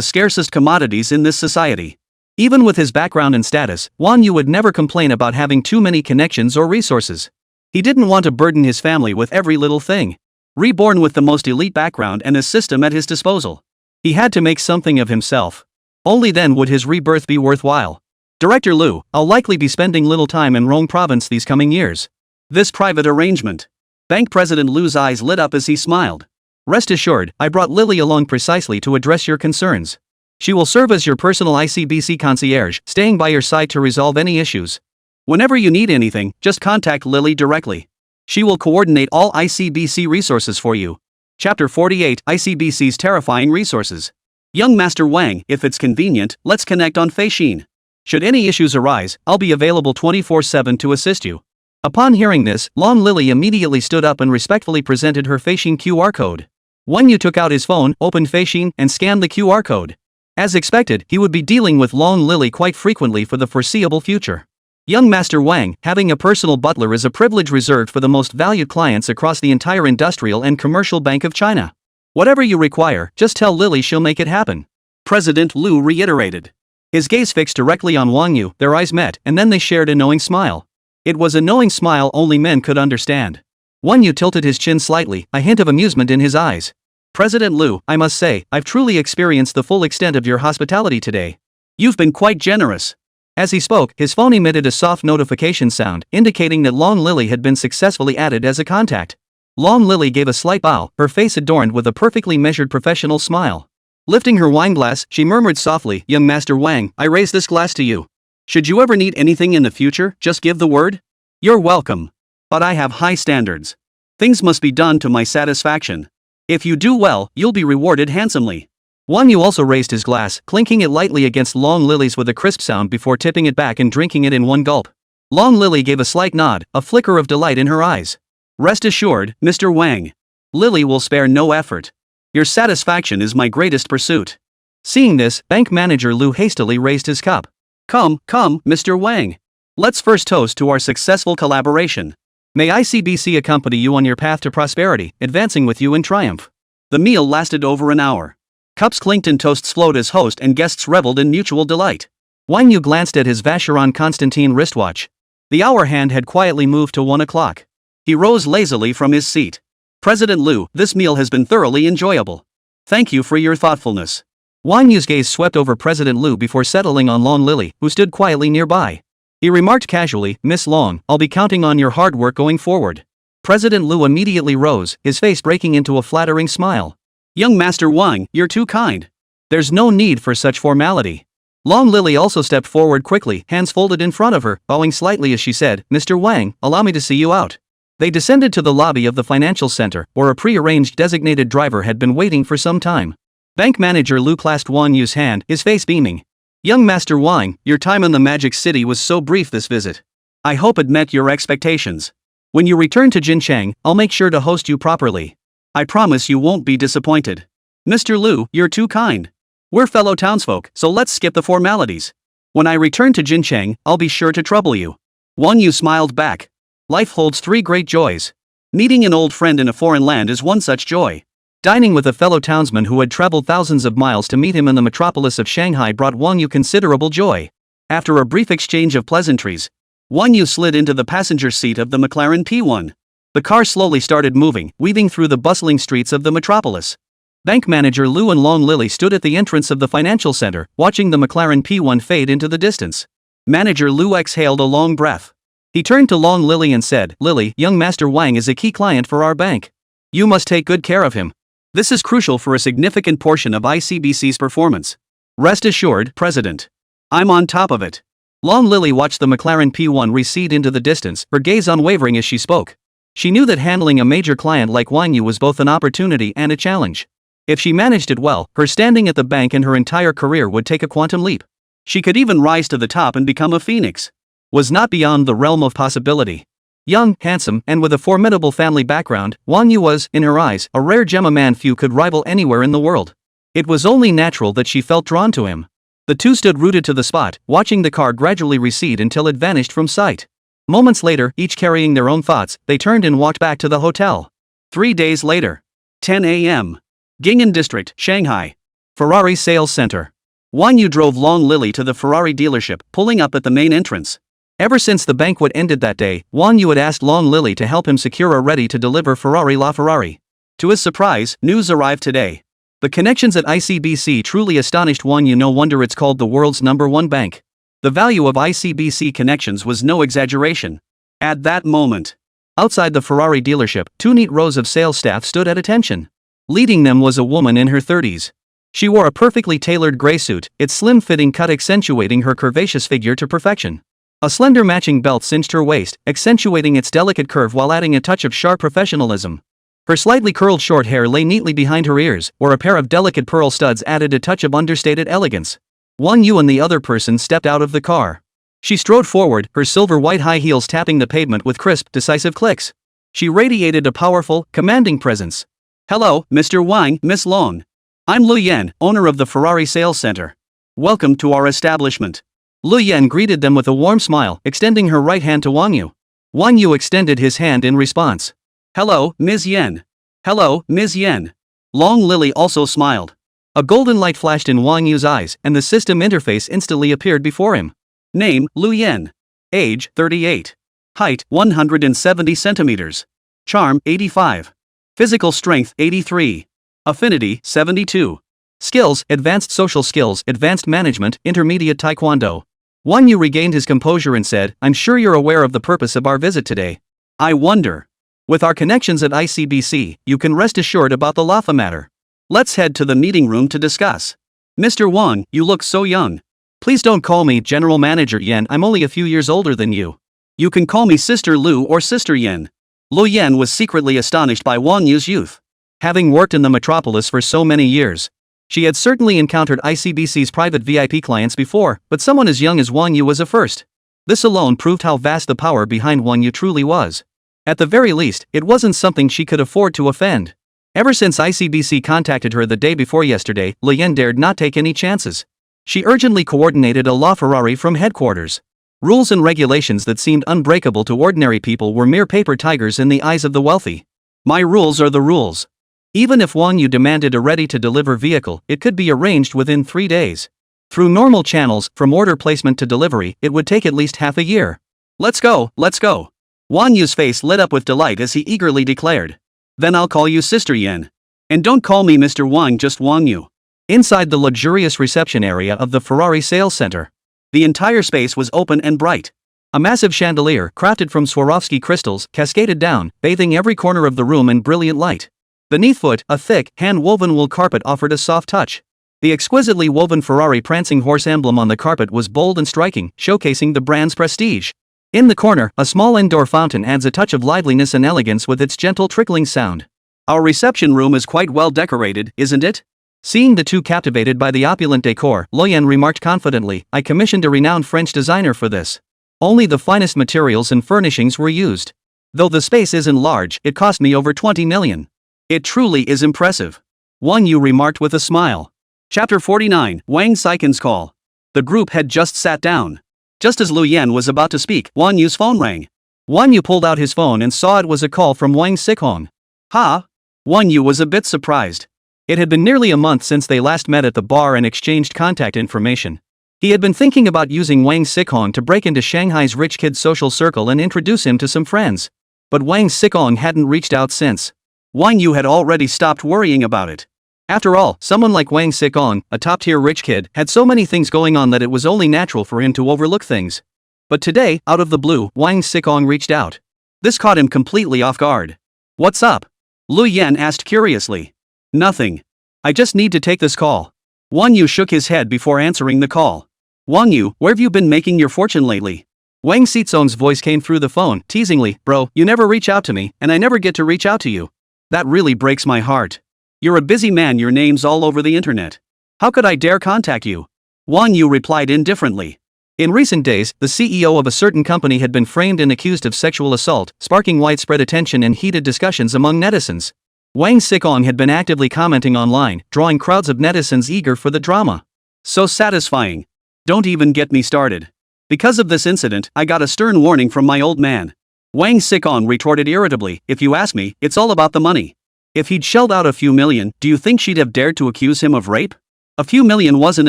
scarcest commodities in this society. Even with his background and status, Wang Yu would never complain about having too many connections or resources. He didn't want to burden his family with every little thing. Reborn with the most elite background and a system at his disposal, he had to make something of himself. Only then would his rebirth be worthwhile. "Director Liu, I'll likely be spending little time in Rong Province these coming years." This private arrangement. Bank President Liu's eyes lit up as he smiled. "Rest assured, I brought Lily along precisely to address your concerns. She will serve as your personal ICBC concierge, staying by your side to resolve any issues. Whenever you need anything, just contact Lily directly. She will coordinate all ICBC resources for you." Chapter 48, ICBC's Terrifying Resources. "Young Master Wang, if it's convenient, let's connect on Feishin. Should any issues arise, I'll be available 24/7 to assist you." Upon hearing this, Long Lily immediately stood up and respectfully presented her Feishin QR code. Wang Yu took out his phone, opened Feishin, and scanned the QR code. As expected, he would be dealing with Long Lily quite frequently for the foreseeable future. "Young Master Wang, having a personal butler is a privilege reserved for the most valued clients across the entire industrial and commercial bank of China. Whatever you require, just tell Lily, she'll make it happen." President Liu reiterated. His gaze fixed directly on Wang Yu, their eyes met, and then they shared a knowing smile. It was a knowing smile only men could understand. Wang Yu tilted his chin slightly, a hint of amusement in his eyes. "President Liu, I must say, I've truly experienced the full extent of your hospitality today. You've been quite generous." As he spoke, his phone emitted a soft notification sound, indicating that Long Lily had been successfully added as a contact. Long Lily gave a slight bow, her face adorned with a perfectly measured professional smile. Lifting her wine glass, she murmured softly, "Young Master Wang, I raise this glass to you. Should you ever need anything in the future, just give the word. You're welcome. But I have high standards. Things must be done to my satisfaction. If you do well, you'll be rewarded handsomely." Wang Yu also raised his glass, clinking it lightly against Long Lily's with a crisp sound before tipping it back and drinking it in one gulp. Long Lily gave a slight nod, a flicker of delight in her eyes. "Rest assured, Mr. Wang. Lily will spare no effort. Your satisfaction is my greatest pursuit." Seeing this, bank manager Liu hastily raised his cup. Come, Mr. Wang. Let's first toast to our successful collaboration. May ICBC accompany you on your path to prosperity, advancing with you in triumph." The meal lasted over an hour. Cups clinked and toasts flowed as host and guests reveled in mutual delight. Wang Yu glanced at his Vacheron Constantine wristwatch. The hour hand had quietly moved to 1 o'clock. He rose lazily from his seat. "President Liu, this meal has been thoroughly enjoyable. Thank you for your thoughtfulness." Wang Yu's gaze swept over President Liu before settling on Long Lily, who stood quietly nearby. He remarked casually, "Miss Long, I'll be counting on your hard work going forward." President Liu immediately rose, his face breaking into a flattering smile. "Young Master Wang, you're too kind." "There's no need for such formality." Long Lily also stepped forward quickly, hands folded in front of her, bowing slightly as she said, "Mr. Wang, allow me to see you out." They descended to the lobby of the financial center, where a pre-arranged designated driver had been waiting for some time. Bank manager Liu clasped Wang Yu's hand, his face beaming. "Young Master Wang, your time in the Magic City was so brief this visit. I hope it met your expectations. When you return to Jincheng, I'll make sure to host you properly. I promise you won't be disappointed." "Mr. Liu, you're too kind. We're fellow townsfolk, so let's skip the formalities. When I return to Jincheng, I'll be sure to trouble you." Wang Yu smiled back. Life holds three great joys. Meeting an old friend in a foreign land is one such joy. Dining with a fellow townsman who had traveled thousands of miles to meet him in the metropolis of Shanghai brought Wang Yu considerable joy. After a brief exchange of pleasantries, Wang Yu slid into the passenger seat of the McLaren P1. The car slowly started moving, weaving through the bustling streets of the metropolis. Bank manager Liu and Long Lily stood at the entrance of the financial center, watching the McLaren P1 fade into the distance. Manager Liu exhaled a long breath. He turned to Long Lily and said, "Lily, young Master Wang is a key client for our bank. You must take good care of him. This is crucial for a significant portion of ICBC's performance. Rest assured, President. I'm on top of it." Long Lily watched the McLaren P1 recede into the distance, her gaze unwavering as she spoke. She knew that handling a major client like Wang Yu was both an opportunity and a challenge. If she managed it well, her standing at the bank and her entire career would take a quantum leap. She could even rise to the top and become a phoenix. Was not beyond the realm of possibility. Young, handsome, and with a formidable family background, Wang Yu was, in her eyes, a rare gem, a man few could rival anywhere in the world. It was only natural that she felt drawn to him. The two stood rooted to the spot, watching the car gradually recede until it vanished from sight. Moments later, each carrying their own thoughts, they turned and walked back to the hotel. 3 days later. 10 a.m. Gingan District, Shanghai. Ferrari Sales Center. Wang Yu drove Long Lily to the Ferrari dealership, pulling up at the main entrance. Ever since the banquet ended that day, Wang Yu had asked Long Lily to help him secure a ready-to-deliver Ferrari LaFerrari. To his surprise, news arrived today. The connections at ICBC truly astonished Wang Yu. No wonder it's called the world's #1 bank. The value of ICBC connections was no exaggeration. At that moment, outside the Ferrari dealership, 2 neat rows of sales staff stood at attention. Leading them was a woman in her 30s. She wore a perfectly tailored gray suit, its slim-fitting cut accentuating her curvaceous figure to perfection. A slender matching belt cinched her waist, accentuating its delicate curve while adding a touch of sharp professionalism. Her slightly curled short hair lay neatly behind her ears, where a pair of delicate pearl studs added a touch of understated elegance. Wang Yu and the other person stepped out of the car. She strode forward, her silver-white high heels tapping the pavement with crisp, decisive clicks. She radiated a powerful, commanding presence. "Hello, Mr. Wang, Miss Long. I'm Lu Yan, owner of the Ferrari Sales Center. Welcome to our establishment." Lu Yan greeted them with a warm smile, extending her right hand to Wang Yu. Wang Yu extended his hand in response. "Hello, Ms. Yan." "Hello, Ms. Yan." Long Lily also smiled. A golden light flashed in Wang Yu's eyes, and the system interface instantly appeared before him. Name, Lu Yan. Age, 38. Height, 170 centimeters. Charm, 85. Physical strength, 83. Affinity, 72. Skills, advanced social skills, advanced management, intermediate taekwondo. Wang Yu regained his composure and said, "I'm sure you're aware of the purpose of our visit today. I wonder. With our connections at ICBC, you can rest assured about the LAFA matter. Let's head to the meeting room to discuss." "Mr. Wang, you look so young." "Please don't call me General Manager Yan, I'm only a few years older than you. You can call me Sister Lu or Sister Yan." Lu Yan was secretly astonished by Wang Yu's youth. Having worked in the metropolis for so many years, she had certainly encountered ICBC's private VIP clients before, but someone as young as Wang Yu was a first. This alone proved how vast the power behind Wang Yu truly was. At the very least, it wasn't something she could afford to offend. Ever since ICBC contacted her the day before yesterday, Lu Yan dared not take any chances. She urgently coordinated a LaFerrari from headquarters. Rules and regulations that seemed unbreakable to ordinary people were mere paper tigers in the eyes of the wealthy. "My rules are the rules." Even if Wang Yu demanded a ready-to-deliver vehicle, it could be arranged within 3 days. Through normal channels, from order placement to delivery, it would take at least half a year. Let's go, let's go." Wang Yu's face lit up with delight as he eagerly declared. "Then I'll call you Sister Yan. And don't call me Mr. Wang, just Wang Yu." inside the luxurious reception area of the Ferrari sales center. The entire space was open and bright. A massive chandelier, crafted from Swarovski crystals, cascaded down, bathing every corner of the room in brilliant light. Beneath foot, a thick, hand-woven wool carpet offered a soft touch. The exquisitely woven Ferrari prancing horse emblem on the carpet was bold and striking, showcasing the brand's prestige. In the corner, a small indoor fountain adds a touch of liveliness and elegance with its gentle trickling sound. Our reception room is quite well decorated, isn't it? Seeing the two captivated by the opulent decor, Loyen remarked confidently, I commissioned a renowned French designer for this. Only the finest materials and furnishings were used. Though the space isn't large, it cost me over 20 million. It truly is impressive. Wang You remarked with a smile. Chapter 49, Wang Siken's Call. The group had just sat down. Just as Lu Yan was about to speak, Wang Yu's phone rang. Wang Yu pulled out his phone and saw it was a call from Wang Sikong. Ha! Wang Yu was a bit surprised. It had been nearly a month since they last met at the bar and exchanged contact information. He had been thinking about using Wang Sikong to break into Shanghai's rich kid social circle and introduce him to some friends. But Wang Sikong hadn't reached out since. Wang Yu had already stopped worrying about it. After all, someone like Wang Sikong, a top-tier rich kid, had so many things going on that it was only natural for him to overlook things. But today, out of the blue, Wang Sikong reached out. This caught him completely off guard. What's up? Lu Yan asked curiously. Nothing. I just need to take this call. Wang Yu shook his head before answering the call. Wang Yu, where've you been making your fortune lately? Wang Sitsong's voice came through the phone, teasingly, bro, you never reach out to me, and I never get to reach out to you. That really breaks my heart. You're a busy man, your name's all over the internet. How could I dare contact you? Wang Yu replied indifferently. In recent days, the CEO of a certain company had been framed and accused of sexual assault, sparking widespread attention and heated discussions among netizens. Wang Sikong had been actively commenting online, drawing crowds of netizens eager for the drama. So satisfying. Don't even get me started. Because of this incident, I got a stern warning from my old man. Wang Sikong retorted irritably, if you ask me, it's all about the money. If he'd shelled out a few million, do you think she'd have dared to accuse him of rape? A few million wasn't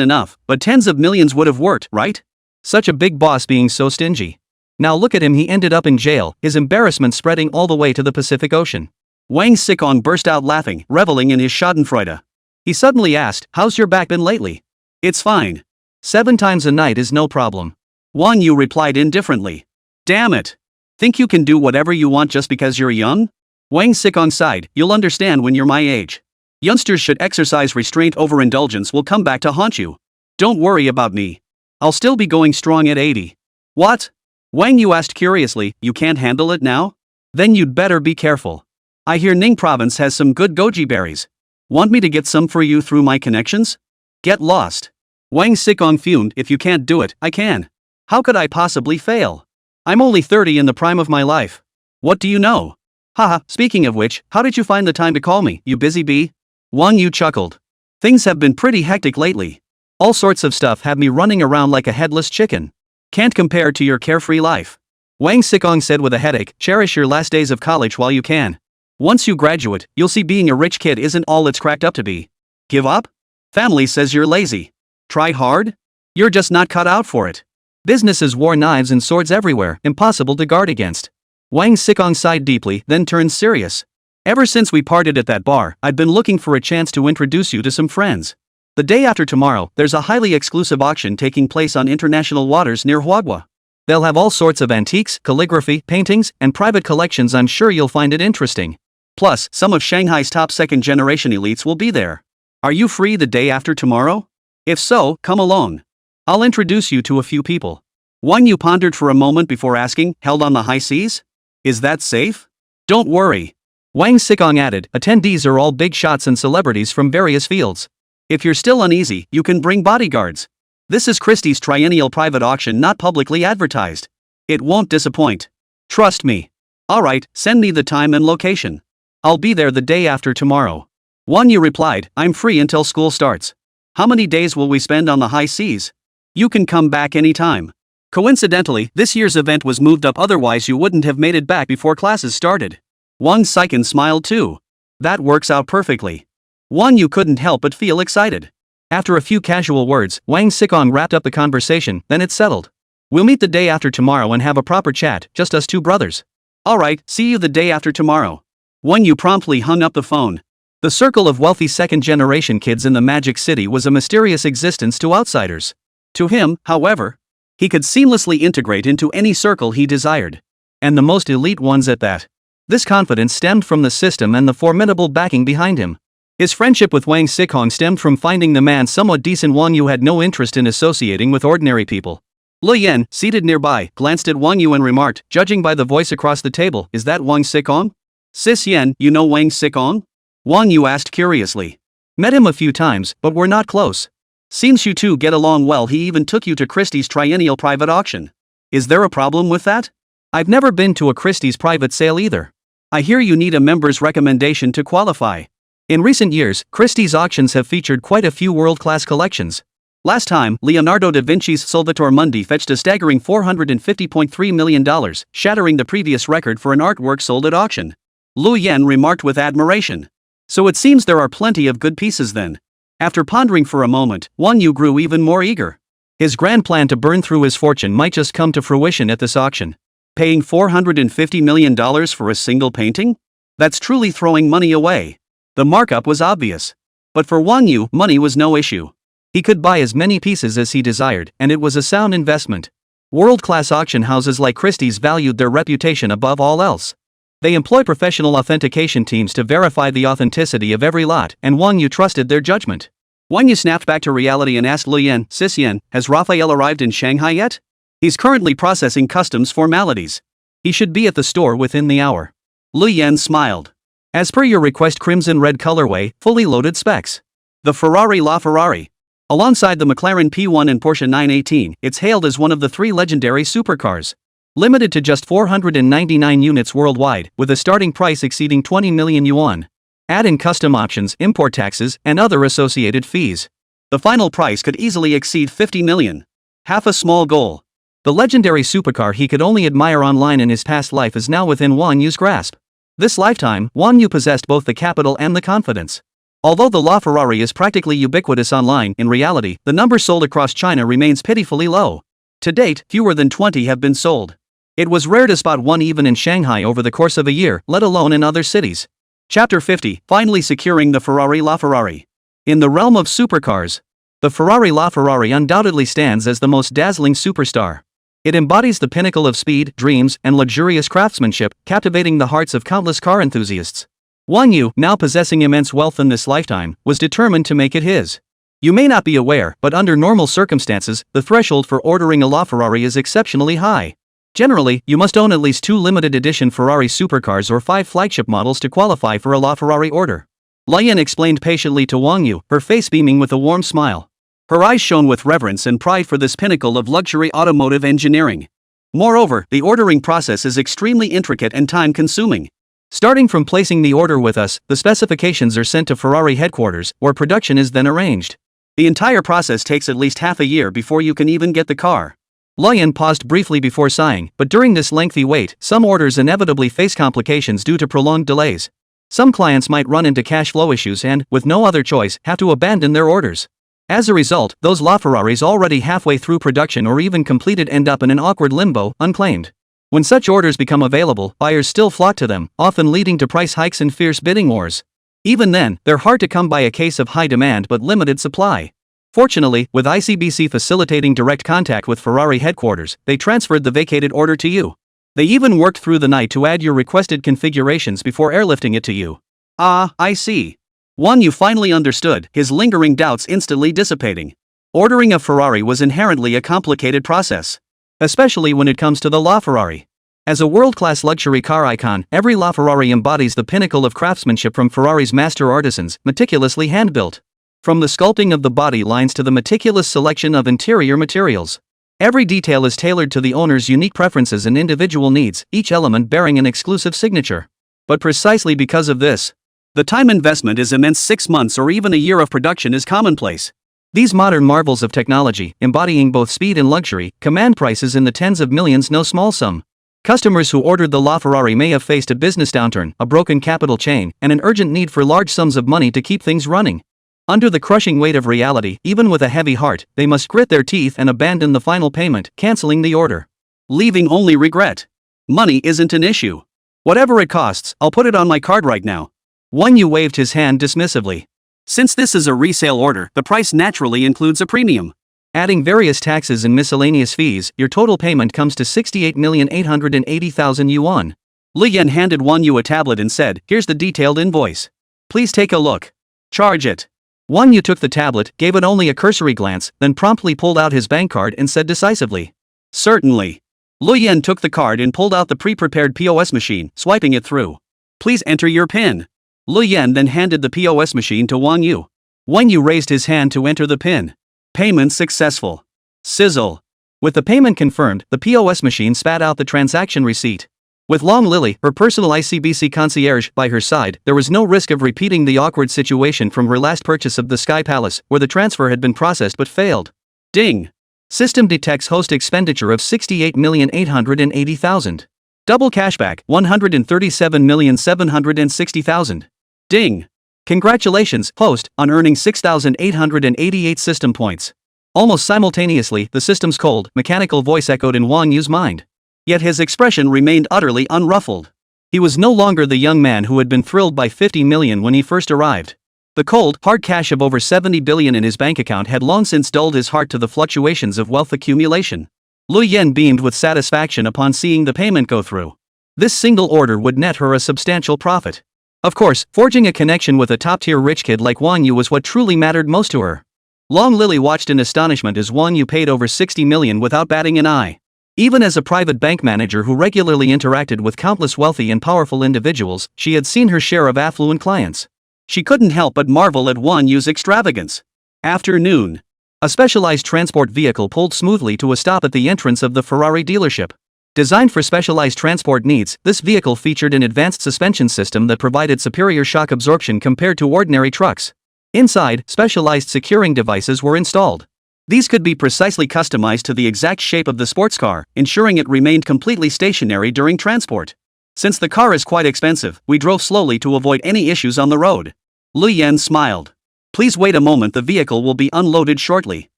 enough, but tens of millions would have worked, right? Such a big boss being so stingy. Now look at him, he ended up in jail, his embarrassment spreading all the way to the Pacific Ocean. Wang Sikong burst out laughing, reveling in his schadenfreude. He suddenly asked, how's your back been lately? It's fine. 7 times a night is no problem. Wang Yu replied indifferently. Damn it. Think you can do whatever you want just because you're young? Wang Sikong sighed, you'll understand when you're my age. Youngsters should exercise restraint, overindulgence will come back to haunt you. Don't worry about me. I'll still be going strong at 80. What? Wang Yu asked curiously, you can't handle it now? Then you'd better be careful. I hear Ning province has some good goji berries. Want me to get some for you through my connections? Get lost. Wang Sikong fumed, if you can't do it, I can. How could I possibly fail? I'm only 30 in the prime of my life. What do you know? Haha, speaking of which, how did you find the time to call me, you busy bee? Wang Yu chuckled. Things have been pretty hectic lately. All sorts of stuff have me running around like a headless chicken. Can't compare to your carefree life. Wang Sikong said with a headache, cherish your last days of college while you can. Once you graduate, you'll see being a rich kid isn't all it's cracked up to be. Give up? Family says you're lazy. Try hard? You're just not cut out for it. Businesses wore knives and swords everywhere, impossible to guard against. Wang Sikong sighed deeply, then turned serious. Ever since we parted at that bar, I'd been looking for a chance to introduce you to some friends. The day after tomorrow, there's a highly exclusive auction taking place on international waters near Huagua. They'll have all sorts of antiques, calligraphy, paintings, and private collections. I'm sure you'll find it interesting. Plus, some of Shanghai's top second-generation elites will be there. Are you free the day after tomorrow? If so, come along. I'll introduce you to a few people. Wang Yu pondered for a moment before asking, held on the high seas? Is that safe? Don't worry. Wang Sikong added, attendees are all big shots and celebrities from various fields. If you're still uneasy, you can bring bodyguards. This is Christie's triennial private auction, not publicly advertised. It won't disappoint. Trust me. Alright, send me the time and location. I'll be there the day after tomorrow. Wang Yu replied, I'm free until school starts. How many days will we spend on the high seas? You can come back anytime. Coincidentally, this year's event was moved up, otherwise you wouldn't have made it back before classes started. Wang Siken smiled too. That works out perfectly. Wang Yu couldn't help but feel excited. After a few casual words, Wang Sikong wrapped up the conversation, then it's settled. We'll meet the day after tomorrow and have a proper chat, just us two brothers. Alright, see you the day after tomorrow. Wang Yu promptly hung up the phone. The circle of wealthy second-generation kids in the Magic City was a mysterious existence to outsiders. To him, however, he could seamlessly integrate into any circle he desired. And the most elite ones at that. This confidence stemmed from the system and the formidable backing behind him. His friendship with Wang Xikong stemmed from finding the man somewhat decent. Wang Yu had no interest in associating with ordinary people. Li Yan, seated nearby, glanced at Wang Yu and remarked, judging by the voice across the table, "Is that Wang Xikong?" "Sis Yan, you know Wang Xikong?" Wang Yu asked curiously. "Met him a few times, but we're not close. Seems you two get along well. He even took you to Christie's triennial private auction. Is there a problem with that?" "I've never been to a Christie's private sale either. I hear you need a member's recommendation to qualify. In recent years, Christie's auctions have featured quite a few world-class collections. Last time, Leonardo da Vinci's Solvitor Mundi fetched a staggering $450.3 million, shattering the previous record for an artwork sold at auction." Lu Yan remarked with admiration. "So it seems there are plenty of good pieces then." After pondering for a moment, Wang Yu grew even more eager. His grand plan to burn through his fortune might just come to fruition at this auction. Paying $450 million for a single painting? That's truly throwing money away. The markup was obvious. But for Wang Yu, money was no issue. He could buy as many pieces as he desired, and it was a sound investment. World-class auction houses like Christie's valued their reputation above all else. They employ professional authentication teams to verify the authenticity of every lot, and Wang Yu trusted their judgment. Wang Yu snapped back to reality and asked Li Yan, "Sis Yan, has Raphael arrived in Shanghai yet?" "He's currently processing customs formalities. He should be at the store within the hour." Li Yan smiled. "As per your request, crimson red colorway, fully loaded specs. The Ferrari LaFerrari. Alongside the McLaren P1 and Porsche 918, it's hailed as one of the 3 legendary supercars. Limited to just 499 units worldwide, with a starting price exceeding 20 million yuan. Add in custom options, import taxes, and other associated fees. The final price could easily exceed 50 million. Half a small goal." The legendary supercar he could only admire online in his past life is now within Wang Yu's grasp. This lifetime, Wang Yu possessed both the capital and the confidence. Although the LaFerrari is practically ubiquitous online, in reality, the number sold across China remains pitifully low. To date, fewer than 20 have been sold. It was rare to spot one even in Shanghai over the course of a year, let alone in other cities. Chapter 50, finally securing the Ferrari LaFerrari. In the realm of supercars, the Ferrari LaFerrari undoubtedly stands as the most dazzling superstar. It embodies the pinnacle of speed, dreams, and luxurious craftsmanship, captivating the hearts of countless car enthusiasts. Wang Yu, now possessing immense wealth in this lifetime, was determined to make it his. You may not be aware, but under normal circumstances, the threshold for ordering a LaFerrari is exceptionally high. Generally, you must own at least 2 limited edition Ferrari supercars or 5 flagship models to qualify for a LaFerrari order. Li Yan explained patiently to Wang Yu, her face beaming with a warm smile. Her eyes shone with reverence and pride for this pinnacle of luxury automotive engineering. Moreover, the ordering process is extremely intricate and time-consuming. Starting from placing the order with us, the specifications are sent to Ferrari headquarters, where production is then arranged. The entire process takes at least half a year before you can even get the car. Li Yan paused briefly before sighing, but during this lengthy wait, some orders inevitably face complications due to prolonged delays. Some clients might run into cash flow issues and, with no other choice, have to abandon their orders. As a result, those LaFerraris already halfway through production or even completed end up in an awkward limbo, unclaimed. When such orders become available, buyers still flock to them, often leading to price hikes and fierce bidding wars. Even then, they're hard to come by, a case of high demand but limited supply. Fortunately, with ICBC facilitating direct contact with Ferrari headquarters, they transferred the vacated order to you. They even worked through the night to add your requested configurations before airlifting it to you. Ah, I see. Wang Yu finally understood, his lingering doubts instantly dissipating. Ordering a Ferrari was inherently a complicated process. Especially when it comes to the LaFerrari. As a world-class luxury car icon, every LaFerrari embodies the pinnacle of craftsmanship from Ferrari's master artisans, meticulously hand-built. From the sculpting of the body lines to the meticulous selection of interior materials. Every detail is tailored to the owner's unique preferences and individual needs, each element bearing an exclusive signature. But precisely because of this, the time investment is immense. 6 months or even a year of production is commonplace. These modern marvels of technology, embodying both speed and luxury, command prices in the tens of millions, no small sum. Customers who ordered the LaFerrari may have faced a business downturn, a broken capital chain, and an urgent need for large sums of money to keep things running. Under the crushing weight of reality, even with a heavy heart, they must grit their teeth and abandon the final payment, canceling the order. Leaving only regret. Money isn't an issue. Whatever it costs, I'll put it on my card right now. Wang You waved his hand dismissively. Since this is a resale order, the price naturally includes a premium. Adding various taxes and miscellaneous fees, your total payment comes to 68,880,000 yuan. Li Yan handed Wang Yu a tablet and said, "Here's the detailed invoice. Please take a look. Charge it." Wang Yu took the tablet, gave it only a cursory glance, then promptly pulled out his bank card and said decisively, "Certainly." Li Yan took the card and pulled out the pre-prepared POS machine, swiping it through. "Please enter your PIN." Li Yan then handed the POS machine to Wang Yu. Wang Yu raised his hand to enter the PIN. Payment successful. Sizzle. With the payment confirmed, the POS machine spat out the transaction receipt. With Long Lily, her personal ICBC concierge, by her side, there was no risk of repeating the awkward situation from her last purchase of the Sky Palace, where the transfer had been processed but failed. Ding. System detects host expenditure of 68,880,000. Double cashback, 137,760,000. Ding. Congratulations, host, on earning 6,888 system points. Almost simultaneously, the system's cold, mechanical voice echoed in Wang Yu's mind. Yet his expression remained utterly unruffled. He was no longer the young man who had been thrilled by 50 million when he first arrived. The cold, hard cash of over 70 billion in his bank account had long since dulled his heart to the fluctuations of wealth accumulation. Lu Yen beamed with satisfaction upon seeing the payment go through. This single order would net her a substantial profit. Of course, forging a connection with a top-tier rich kid like Wang Yu was what truly mattered most to her. Long Lily watched in astonishment as Wang Yu paid over 60 million without batting an eye. Even as a private bank manager who regularly interacted with countless wealthy and powerful individuals, she had seen her share of affluent clients. She couldn't help but marvel at Wang Yu's extravagance. Afternoon. A specialized transport vehicle pulled smoothly to a stop at the entrance of the Ferrari dealership. Designed for specialized transport needs, this vehicle featured an advanced suspension system that provided superior shock absorption compared to ordinary trucks. Inside, specialized securing devices were installed. These could be precisely customized to the exact shape of the sports car, ensuring it remained completely stationary during transport. Since the car is quite expensive, we drove slowly to avoid any issues on the road. Li Yan smiled. "Please wait a moment, the vehicle will be unloaded shortly."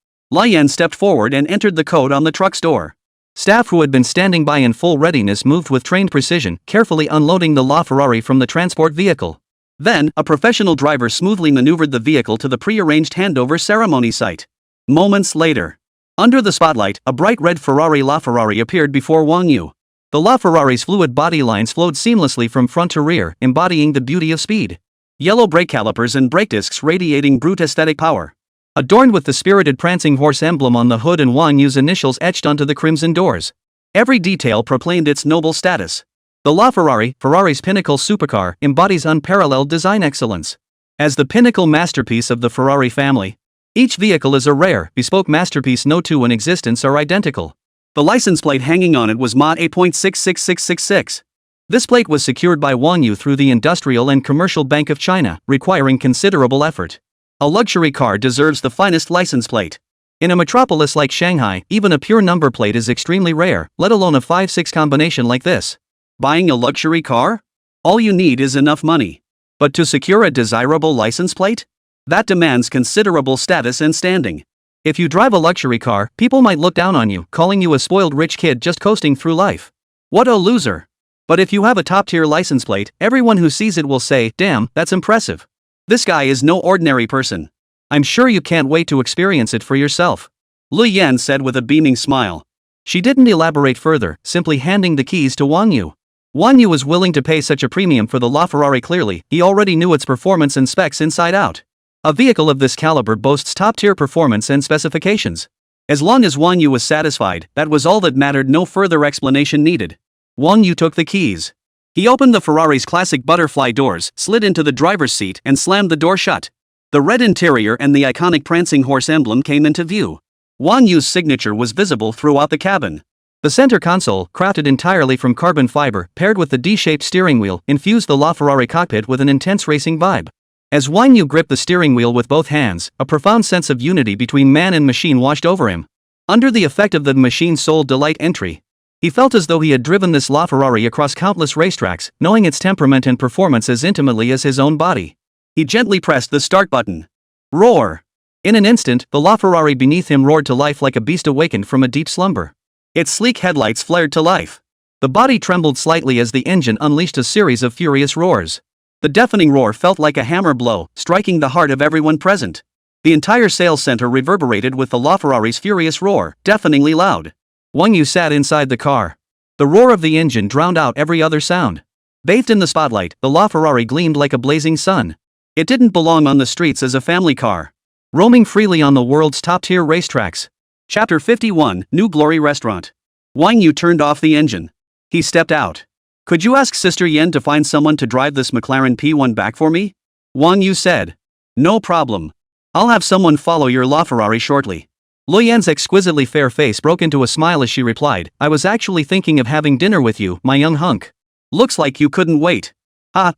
Li Yan stepped forward and entered the code on the truck's door. Staff who had been standing by in full readiness moved with trained precision, carefully unloading the LaFerrari from the transport vehicle. Then, a professional driver smoothly maneuvered the vehicle to the pre-arranged handover ceremony site. Moments later, under the spotlight, a bright red Ferrari LaFerrari appeared before Wang Yu. The LaFerrari's fluid body lines flowed seamlessly from front to rear, embodying the beauty of speed. Yellow brake calipers and brake discs radiating brute aesthetic power. Adorned with the spirited prancing horse emblem on the hood and Wang Yu's initials etched onto the crimson doors. Every detail proclaimed its noble status. The LaFerrari, Ferrari's pinnacle supercar, embodies unparalleled design excellence. As the pinnacle masterpiece of the Ferrari family, each vehicle is a rare, bespoke masterpiece. No two in existence are identical. The license plate hanging on it was Mod A.66666. This plate was secured by Wang Yu through the Industrial and Commercial Bank of China, requiring considerable effort. A luxury car deserves the finest license plate. In a metropolis like Shanghai, even a pure number plate is extremely rare, let alone a 5-6 combination like this. Buying a luxury car? All you need is enough money. But to secure a desirable license plate? That demands considerable status and standing. If you drive a luxury car, people might look down on you, calling you a spoiled rich kid just coasting through life. What a loser. But if you have a top-tier license plate, everyone who sees it will say, "Damn, that's impressive. This guy is no ordinary person. I'm sure you can't wait to experience it for yourself," Li Yan said with a beaming smile. She didn't elaborate further, simply handing the keys to Wang Yu. Wang Yu was willing to pay such a premium for the LaFerrari. Clearly, he already knew its performance and specs inside out. A vehicle of this caliber boasts top-tier performance and specifications. As long as Wang Yu was satisfied, that was all that mattered. No further explanation needed. Wang Yu took the keys. He opened the Ferrari's classic butterfly doors, slid into the driver's seat, and slammed the door shut. The red interior and the iconic prancing horse emblem came into view. Wang Yu's signature was visible throughout the cabin. The center console, crafted entirely from carbon fiber, paired with the D-shaped steering wheel, infused the LaFerrari cockpit with an intense racing vibe. As Wang Yu gripped the steering wheel with both hands, a profound sense of unity between man and machine washed over him. Under the effect of the machine's soul delight entry, he felt as though he had driven this LaFerrari across countless racetracks, knowing its temperament and performance as intimately as his own body. He gently pressed the start button. Roar! In an instant, the LaFerrari beneath him roared to life like a beast awakened from a deep slumber. Its sleek headlights flared to life. The body trembled slightly as the engine unleashed a series of furious roars. The deafening roar felt like a hammer blow, striking the heart of everyone present. The entire sales center reverberated with the LaFerrari's furious roar, deafeningly loud. Wang You sat inside the car. The roar of the engine drowned out every other sound. Bathed in the spotlight, the LaFerrari gleamed like a blazing sun. It didn't belong on the streets as a family car, roaming freely on the world's top-tier racetracks. Chapter 51, New Glory Restaurant. Wang Yu turned off the engine. He stepped out. Could you ask Sister Yen to find someone to drive this McLaren P1 back for me? Wang Yu said. No problem. I'll have someone follow your LaFerrari shortly. Lu Yan's exquisitely fair face broke into a smile as she replied, I was actually thinking of having dinner with you, my young hunk. Looks like you couldn't wait.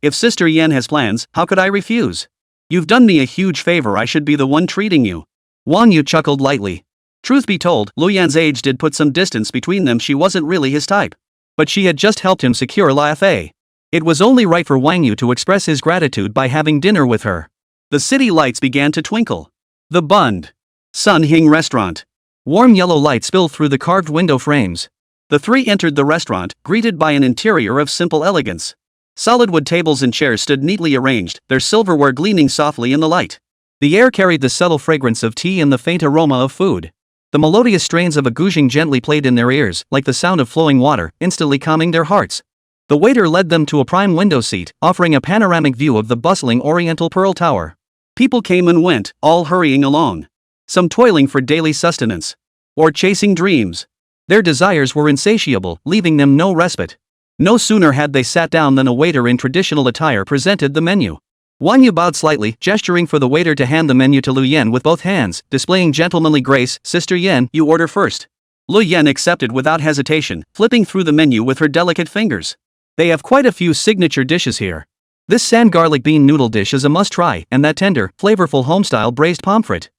If Sister Yen has plans, how could I refuse? You've done me a huge favor, I should be the one treating you. Wang Yu chuckled lightly. Truth be told, Lu Yan's age did put some distance between them. She wasn't really his type. But she had just helped him secure La Fe. It was only right for Wang Yu to express his gratitude by having dinner with her. The city lights began to twinkle. The Bund, Sun Hing restaurant. Warm yellow light spilled through the carved window frames. The three entered the restaurant, greeted by an interior of simple elegance. Solid wood tables and chairs stood neatly arranged, their silverware gleaming softly in the light. The air carried the subtle fragrance of tea and the faint aroma of food. The melodious strains of a guzheng gently played in their ears, like the sound of flowing water, instantly calming their hearts. The waiter led them to a prime window seat, offering a panoramic view of the bustling Oriental Pearl Tower. People came and went, all hurrying along. Some toiling for daily sustenance. Or chasing dreams. Their desires were insatiable, leaving them no respite. No sooner had they sat down than a waiter in traditional attire presented the menu. Wang Yu bowed slightly, gesturing for the waiter to hand the menu to Lu Yan with both hands, displaying gentlemanly grace. Sister Yen, you order first. Lu Yan accepted without hesitation, flipping through the menu with her delicate fingers. They have quite a few signature dishes here. This sand garlic bean noodle dish is a must-try, and that tender, flavorful home-style braised pomfret.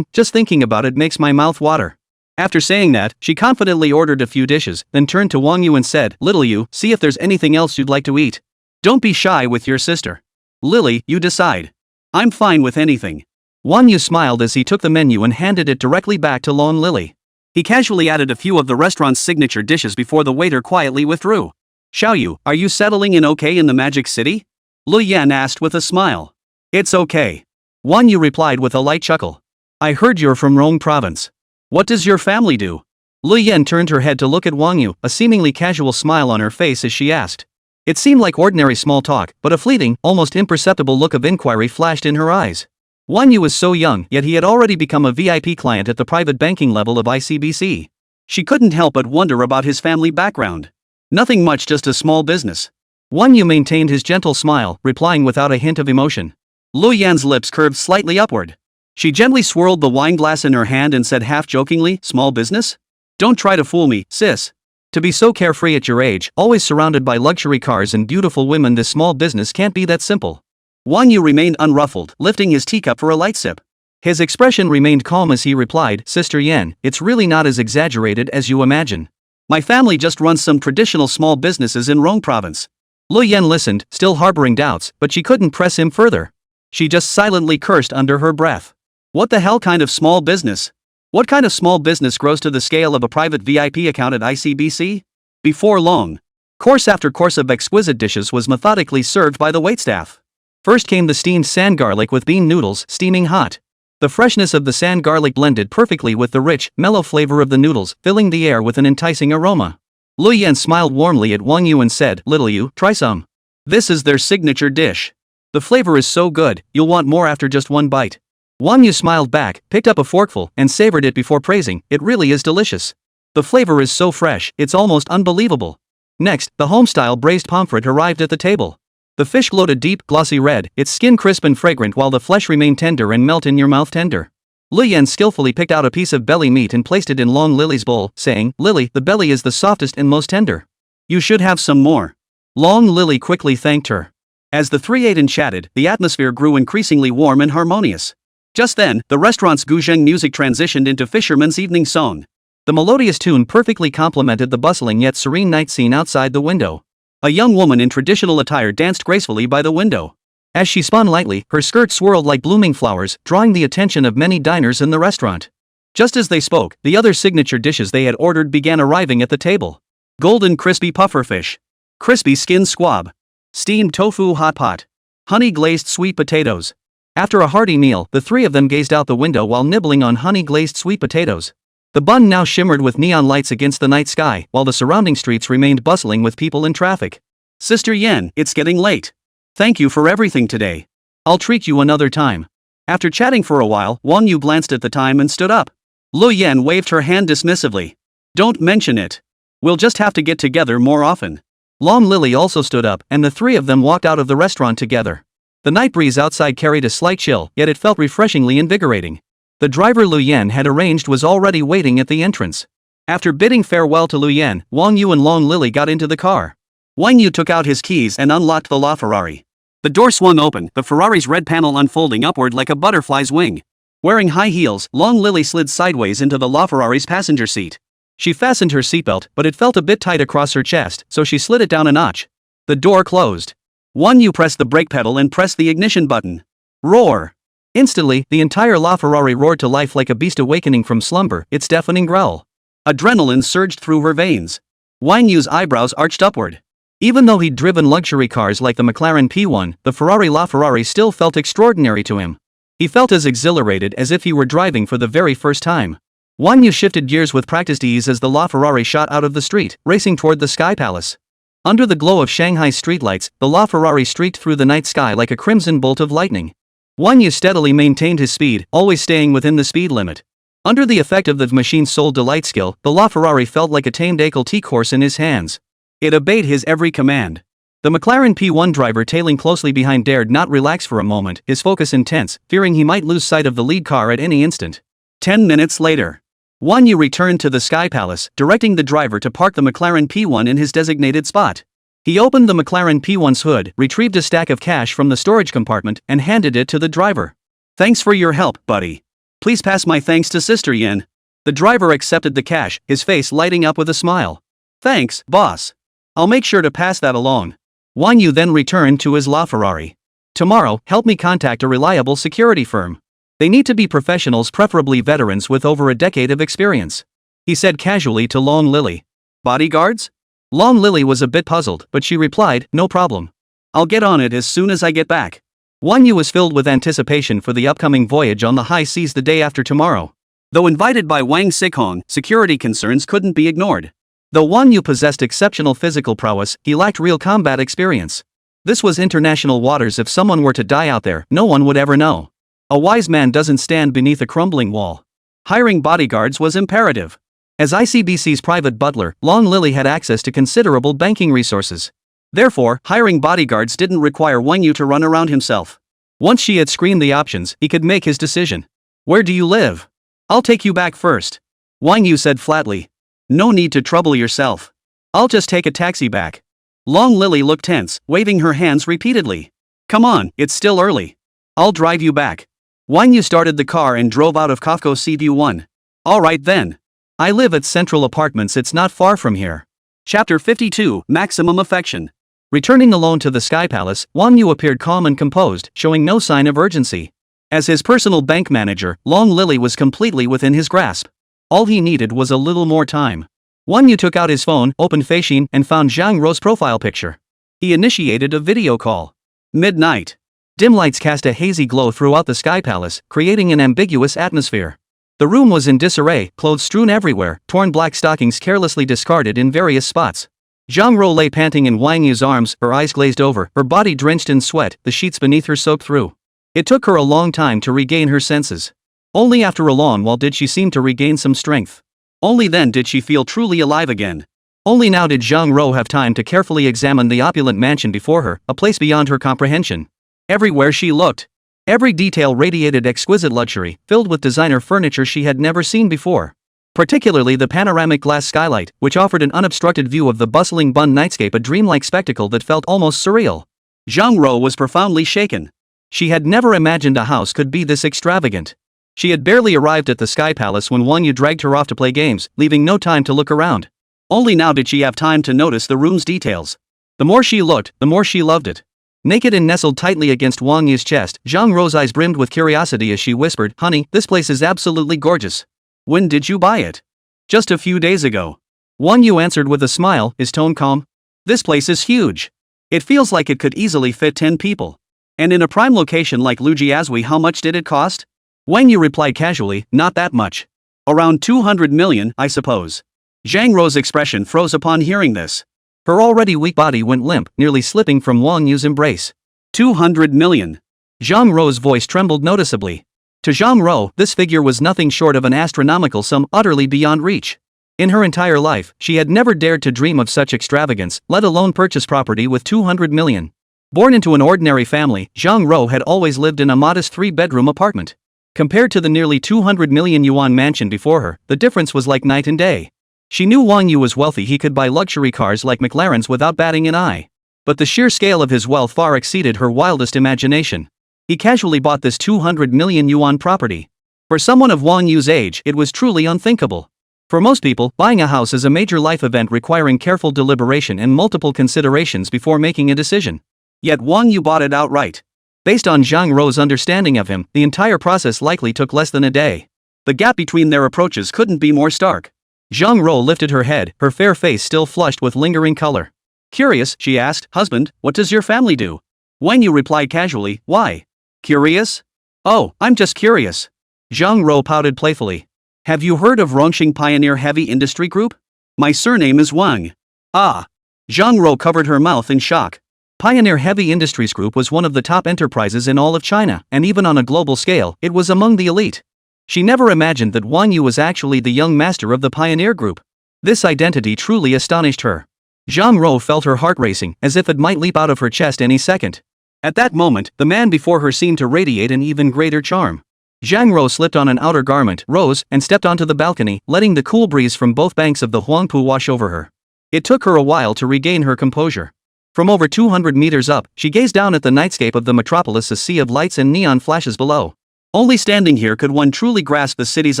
Just thinking about it makes my mouth water. After saying that, she confidently ordered a few dishes, then turned to Wang Yu and said, Little Yu, see if there's anything else you'd like to eat. Don't be shy with your sister. Lily, you decide. I'm fine with anything. Wang Yu smiled as he took the menu and handed it directly back to Lon Lily. He casually added a few of the restaurant's signature dishes before the waiter quietly withdrew. Xiaoyu, are you settling in okay in the Magic City? Lu Yan asked with a smile. It's okay. Wang Yu replied with a light chuckle. I heard you're from Rong Province. What does your family do? Lu Yan turned her head to look at Wang Yu, a seemingly casual smile on her face as she asked. It seemed like ordinary small talk, but a fleeting, almost imperceptible look of inquiry flashed in her eyes. Wang Yu was so young, yet he had already become a VIP client at the private banking level of ICBC. She couldn't help but wonder about his family background. Nothing much, just a small business. Wang Yu maintained his gentle smile, replying without a hint of emotion. Lu Yan's lips curved slightly upward. She gently swirled the wine glass in her hand and said half-jokingly, small business? Don't try to fool me, sis. To be so carefree at your age, always surrounded by luxury cars and beautiful women, this small business can't be that simple. Wang Yu remained unruffled, lifting his teacup for a light sip. His expression remained calm as he replied, Sister Yen, it's really not as exaggerated as you imagine. My family just runs some traditional small businesses in Rong Province. Lu Yan listened, still harboring doubts, but she couldn't press him further. She just silently cursed under her breath. What the hell kind of small business? What kind of small business grows to the scale of a private VIP account at ICBC? Before long, course after course of exquisite dishes was methodically served by the waitstaff. First came the steamed sand garlic with bean noodles, steaming hot. The freshness of the sand garlic blended perfectly with the rich, mellow flavor of the noodles, filling the air with an enticing aroma. Lu Yan smiled warmly at Wang Yu and said, Little Yu, try some. This is their signature dish. The flavor is so good, you'll want more after just one bite. Wang Yu smiled back, picked up a forkful, and savored it before praising, it really is delicious. The flavor is so fresh, it's almost unbelievable. Next, the home-style braised pomfret arrived at the table. The fish glowed a deep, glossy red, its skin crisp and fragrant while the flesh remained tender and melt in your mouth tender. Lu Yan skillfully picked out a piece of belly meat and placed it in Long Lily's bowl, saying, Lily, the belly is the softest and most tender. You should have some more. Long Lily quickly thanked her. As the three ate and chatted, the atmosphere grew increasingly warm and harmonious. Just then, the restaurant's guzheng music transitioned into Fisherman's Evening Song. The melodious tune perfectly complemented the bustling yet serene night scene outside the window. A young woman in traditional attire danced gracefully by the window. As she spun lightly, her skirt swirled like blooming flowers, drawing the attention of many diners in the restaurant. Just as they spoke, the other signature dishes they had ordered began arriving at the table. Golden crispy pufferfish. Crispy skinned squab. Steamed tofu hot pot. Honey-glazed sweet potatoes. After a hearty meal, the three of them gazed out the window while nibbling on honey-glazed sweet potatoes. The Bund now shimmered with neon lights against the night sky, while the surrounding streets remained bustling with people and traffic. Sister Yen, it's getting late. Thank you for everything today. I'll treat you another time. After chatting for a while, Wang You glanced at the time and stood up. Lu Yen waved her hand dismissively. Don't mention it. We'll just have to get together more often. Long Lily also stood up, and the three of them walked out of the restaurant together. The night breeze outside carried a slight chill, yet it felt refreshingly invigorating. The driver Lu Yen had arranged was already waiting at the entrance. After bidding farewell to Lu Yen, Wang Yu and Long Lily got into the car. Wang Yu took out his keys and unlocked the LaFerrari. The door swung open, the Ferrari's red panel unfolding upward like a butterfly's wing. Wearing high heels, Long Lily slid sideways into the LaFerrari's passenger seat. She fastened her seatbelt, but it felt a bit tight across her chest, so she slid it down a notch. The door closed. Wang Yu pressed the brake pedal and pressed the ignition button. Roar! Instantly, the entire LaFerrari roared to life like a beast awakening from slumber, its deafening growl. Adrenaline surged through her veins. Wang Yu's eyebrows arched upward. Even though he'd driven luxury cars like the McLaren P1, the Ferrari LaFerrari still felt extraordinary to him. He felt as exhilarated as if he were driving for the very first time. Wang Yu shifted gears with practiced ease as the LaFerrari shot out of the street, racing toward the Sky Palace. Under the glow of Shanghai's streetlights, the LaFerrari streaked through the night sky like a crimson bolt of lightning. Wang Yu steadily maintained his speed, always staying within the speed limit. Under the effect of the machine's sole delight skill, the LaFerrari felt like a tamed écoultique horse in his hands. It obeyed his every command. The McLaren P1 driver tailing closely behind dared not relax for a moment, his focus intense, fearing he might lose sight of the lead car at any instant. 10 minutes later, Wang Yu returned to the Sky Palace, directing the driver to park the McLaren P1 in his designated spot. He opened the McLaren P1's hood, retrieved a stack of cash from the storage compartment, and handed it to the driver. Thanks for your help, buddy. Please pass my thanks to Sister Yen. The driver accepted the cash, his face lighting up with a smile. Thanks, boss. I'll make sure to pass that along. Wang Yu then returned to his LaFerrari. Tomorrow, help me contact a reliable security firm. They need to be professionals, preferably veterans with over a decade of experience. He said casually to Long Lily. Bodyguards? Long Lily was a bit puzzled, but she replied, no problem. I'll get on it as soon as I get back. Wang Yu was filled with anticipation for the upcoming voyage on the high seas the day after tomorrow. Though invited by Wang Sihong, security concerns couldn't be ignored. Though Wang Yu possessed exceptional physical prowess, he lacked real combat experience. This was international waters. If someone were to die out there, no one would ever know. A wise man doesn't stand beneath a crumbling wall. Hiring bodyguards was imperative. As ICBC's private butler, Long Lily had access to considerable banking resources. Therefore, hiring bodyguards didn't require Wang Yu to run around himself. Once she had screened the options, he could make his decision. Where do you live? I'll take you back first. Wang Yu said flatly. No need to trouble yourself. I'll just take a taxi back. Long Lily looked tense, waving her hands repeatedly. Come on, it's still early. I'll drive you back. Wang Yu started the car and drove out of Kafko Seaview 1. Alright then. I live at Central Apartments, it's not far from here. Chapter 52, Maximum Affection. Returning alone to the Sky Palace, Wang Yu appeared calm and composed, showing no sign of urgency. As his personal bank manager, Long Lily was completely within his grasp. All he needed was a little more time. Wang Yu took out his phone, opened Feishin, and found Zhang Rou's profile picture. He initiated a video call. Midnight. Dim lights cast a hazy glow throughout the Sky Palace, creating an ambiguous atmosphere. The room was in disarray, clothes strewn everywhere, torn black stockings carelessly discarded in various spots. Zhang Rou lay panting in Wang Yu's arms, her eyes glazed over, her body drenched in sweat, the sheets beneath her soaked through. It took her a long time to regain her senses. Only after a long while did she seem to regain some strength. Only then did she feel truly alive again. Only now did Zhang Rou have time to carefully examine the opulent mansion before her, a place beyond her comprehension. Everywhere she looked, every detail radiated exquisite luxury, filled with designer furniture she had never seen before. Particularly the panoramic glass skylight, which offered an unobstructed view of the bustling Bund nightscape, a dreamlike spectacle that felt almost surreal. Zhang Rou was profoundly shaken. She had never imagined a house could be this extravagant. She had barely arrived at the Sky Palace when Wang Yu dragged her off to play games, leaving no time to look around. Only now did she have time to notice the room's details. The more she looked, the more she loved it. Naked and nestled tightly against Wang Yu's chest, Zhang Rou's eyes brimmed with curiosity as she whispered, "Honey, this place is absolutely gorgeous. When did you buy it?" "Just a few days ago." Wang Yu answered with a smile, his tone calm. "This place is huge. It feels like it could easily fit 10 people. And in a prime location like Lujiazui, how much did it cost? Wang Yu replied casually, not that much. Around 200 million, I suppose. Zhang Rou's expression froze upon hearing this. Her already weak body went limp, nearly slipping from Wang Yu's embrace. 200 million. Zhang Rou's voice trembled noticeably. To Zhang Rou, this figure was nothing short of an astronomical sum utterly beyond reach. In her entire life, she had never dared to dream of such extravagance, let alone purchase property with 200 million. Born into an ordinary family, Zhang Rou had always lived in a modest 3-bedroom apartment. Compared to the nearly 200 million yuan mansion before her, the difference was like night and day. She knew Wang Yu was wealthy, he could buy luxury cars like McLarens without batting an eye. But the sheer scale of his wealth far exceeded her wildest imagination. He casually bought this 200 million yuan property. For someone of Wang Yu's age, it was truly unthinkable. For most people, buying a house is a major life event requiring careful deliberation and multiple considerations before making a decision. Yet Wang Yu bought it outright. Based on Zhang Rou's understanding of him, the entire process likely took less than a day. The gap between their approaches couldn't be more stark. Zhang Rou lifted her head, her fair face still flushed with lingering color. Curious, she asked, husband, what does your family do? Wang Yu replied casually, why? Curious? Oh, I'm just curious. Zhang Rou pouted playfully. Have you heard of Rongxing Pioneer Heavy Industry Group? My surname is Wang. Ah. Zhang Rou covered her mouth in shock. Pioneer Heavy Industries Group was one of the top enterprises in all of China, and even on a global scale, it was among the elite. She never imagined that Wang Yu was actually the young master of the Pioneer Group. This identity truly astonished her. Zhang Rou felt her heart racing, as if it might leap out of her chest any second. At that moment, the man before her seemed to radiate an even greater charm. Zhang Rou slipped on an outer garment, rose, and stepped onto the balcony, letting the cool breeze from both banks of the Huangpu wash over her. It took her a while to regain her composure. From over 200 meters up, she gazed down at the nightscape of the metropolis, a sea of lights and neon flashes below. Only standing here could one truly grasp the city's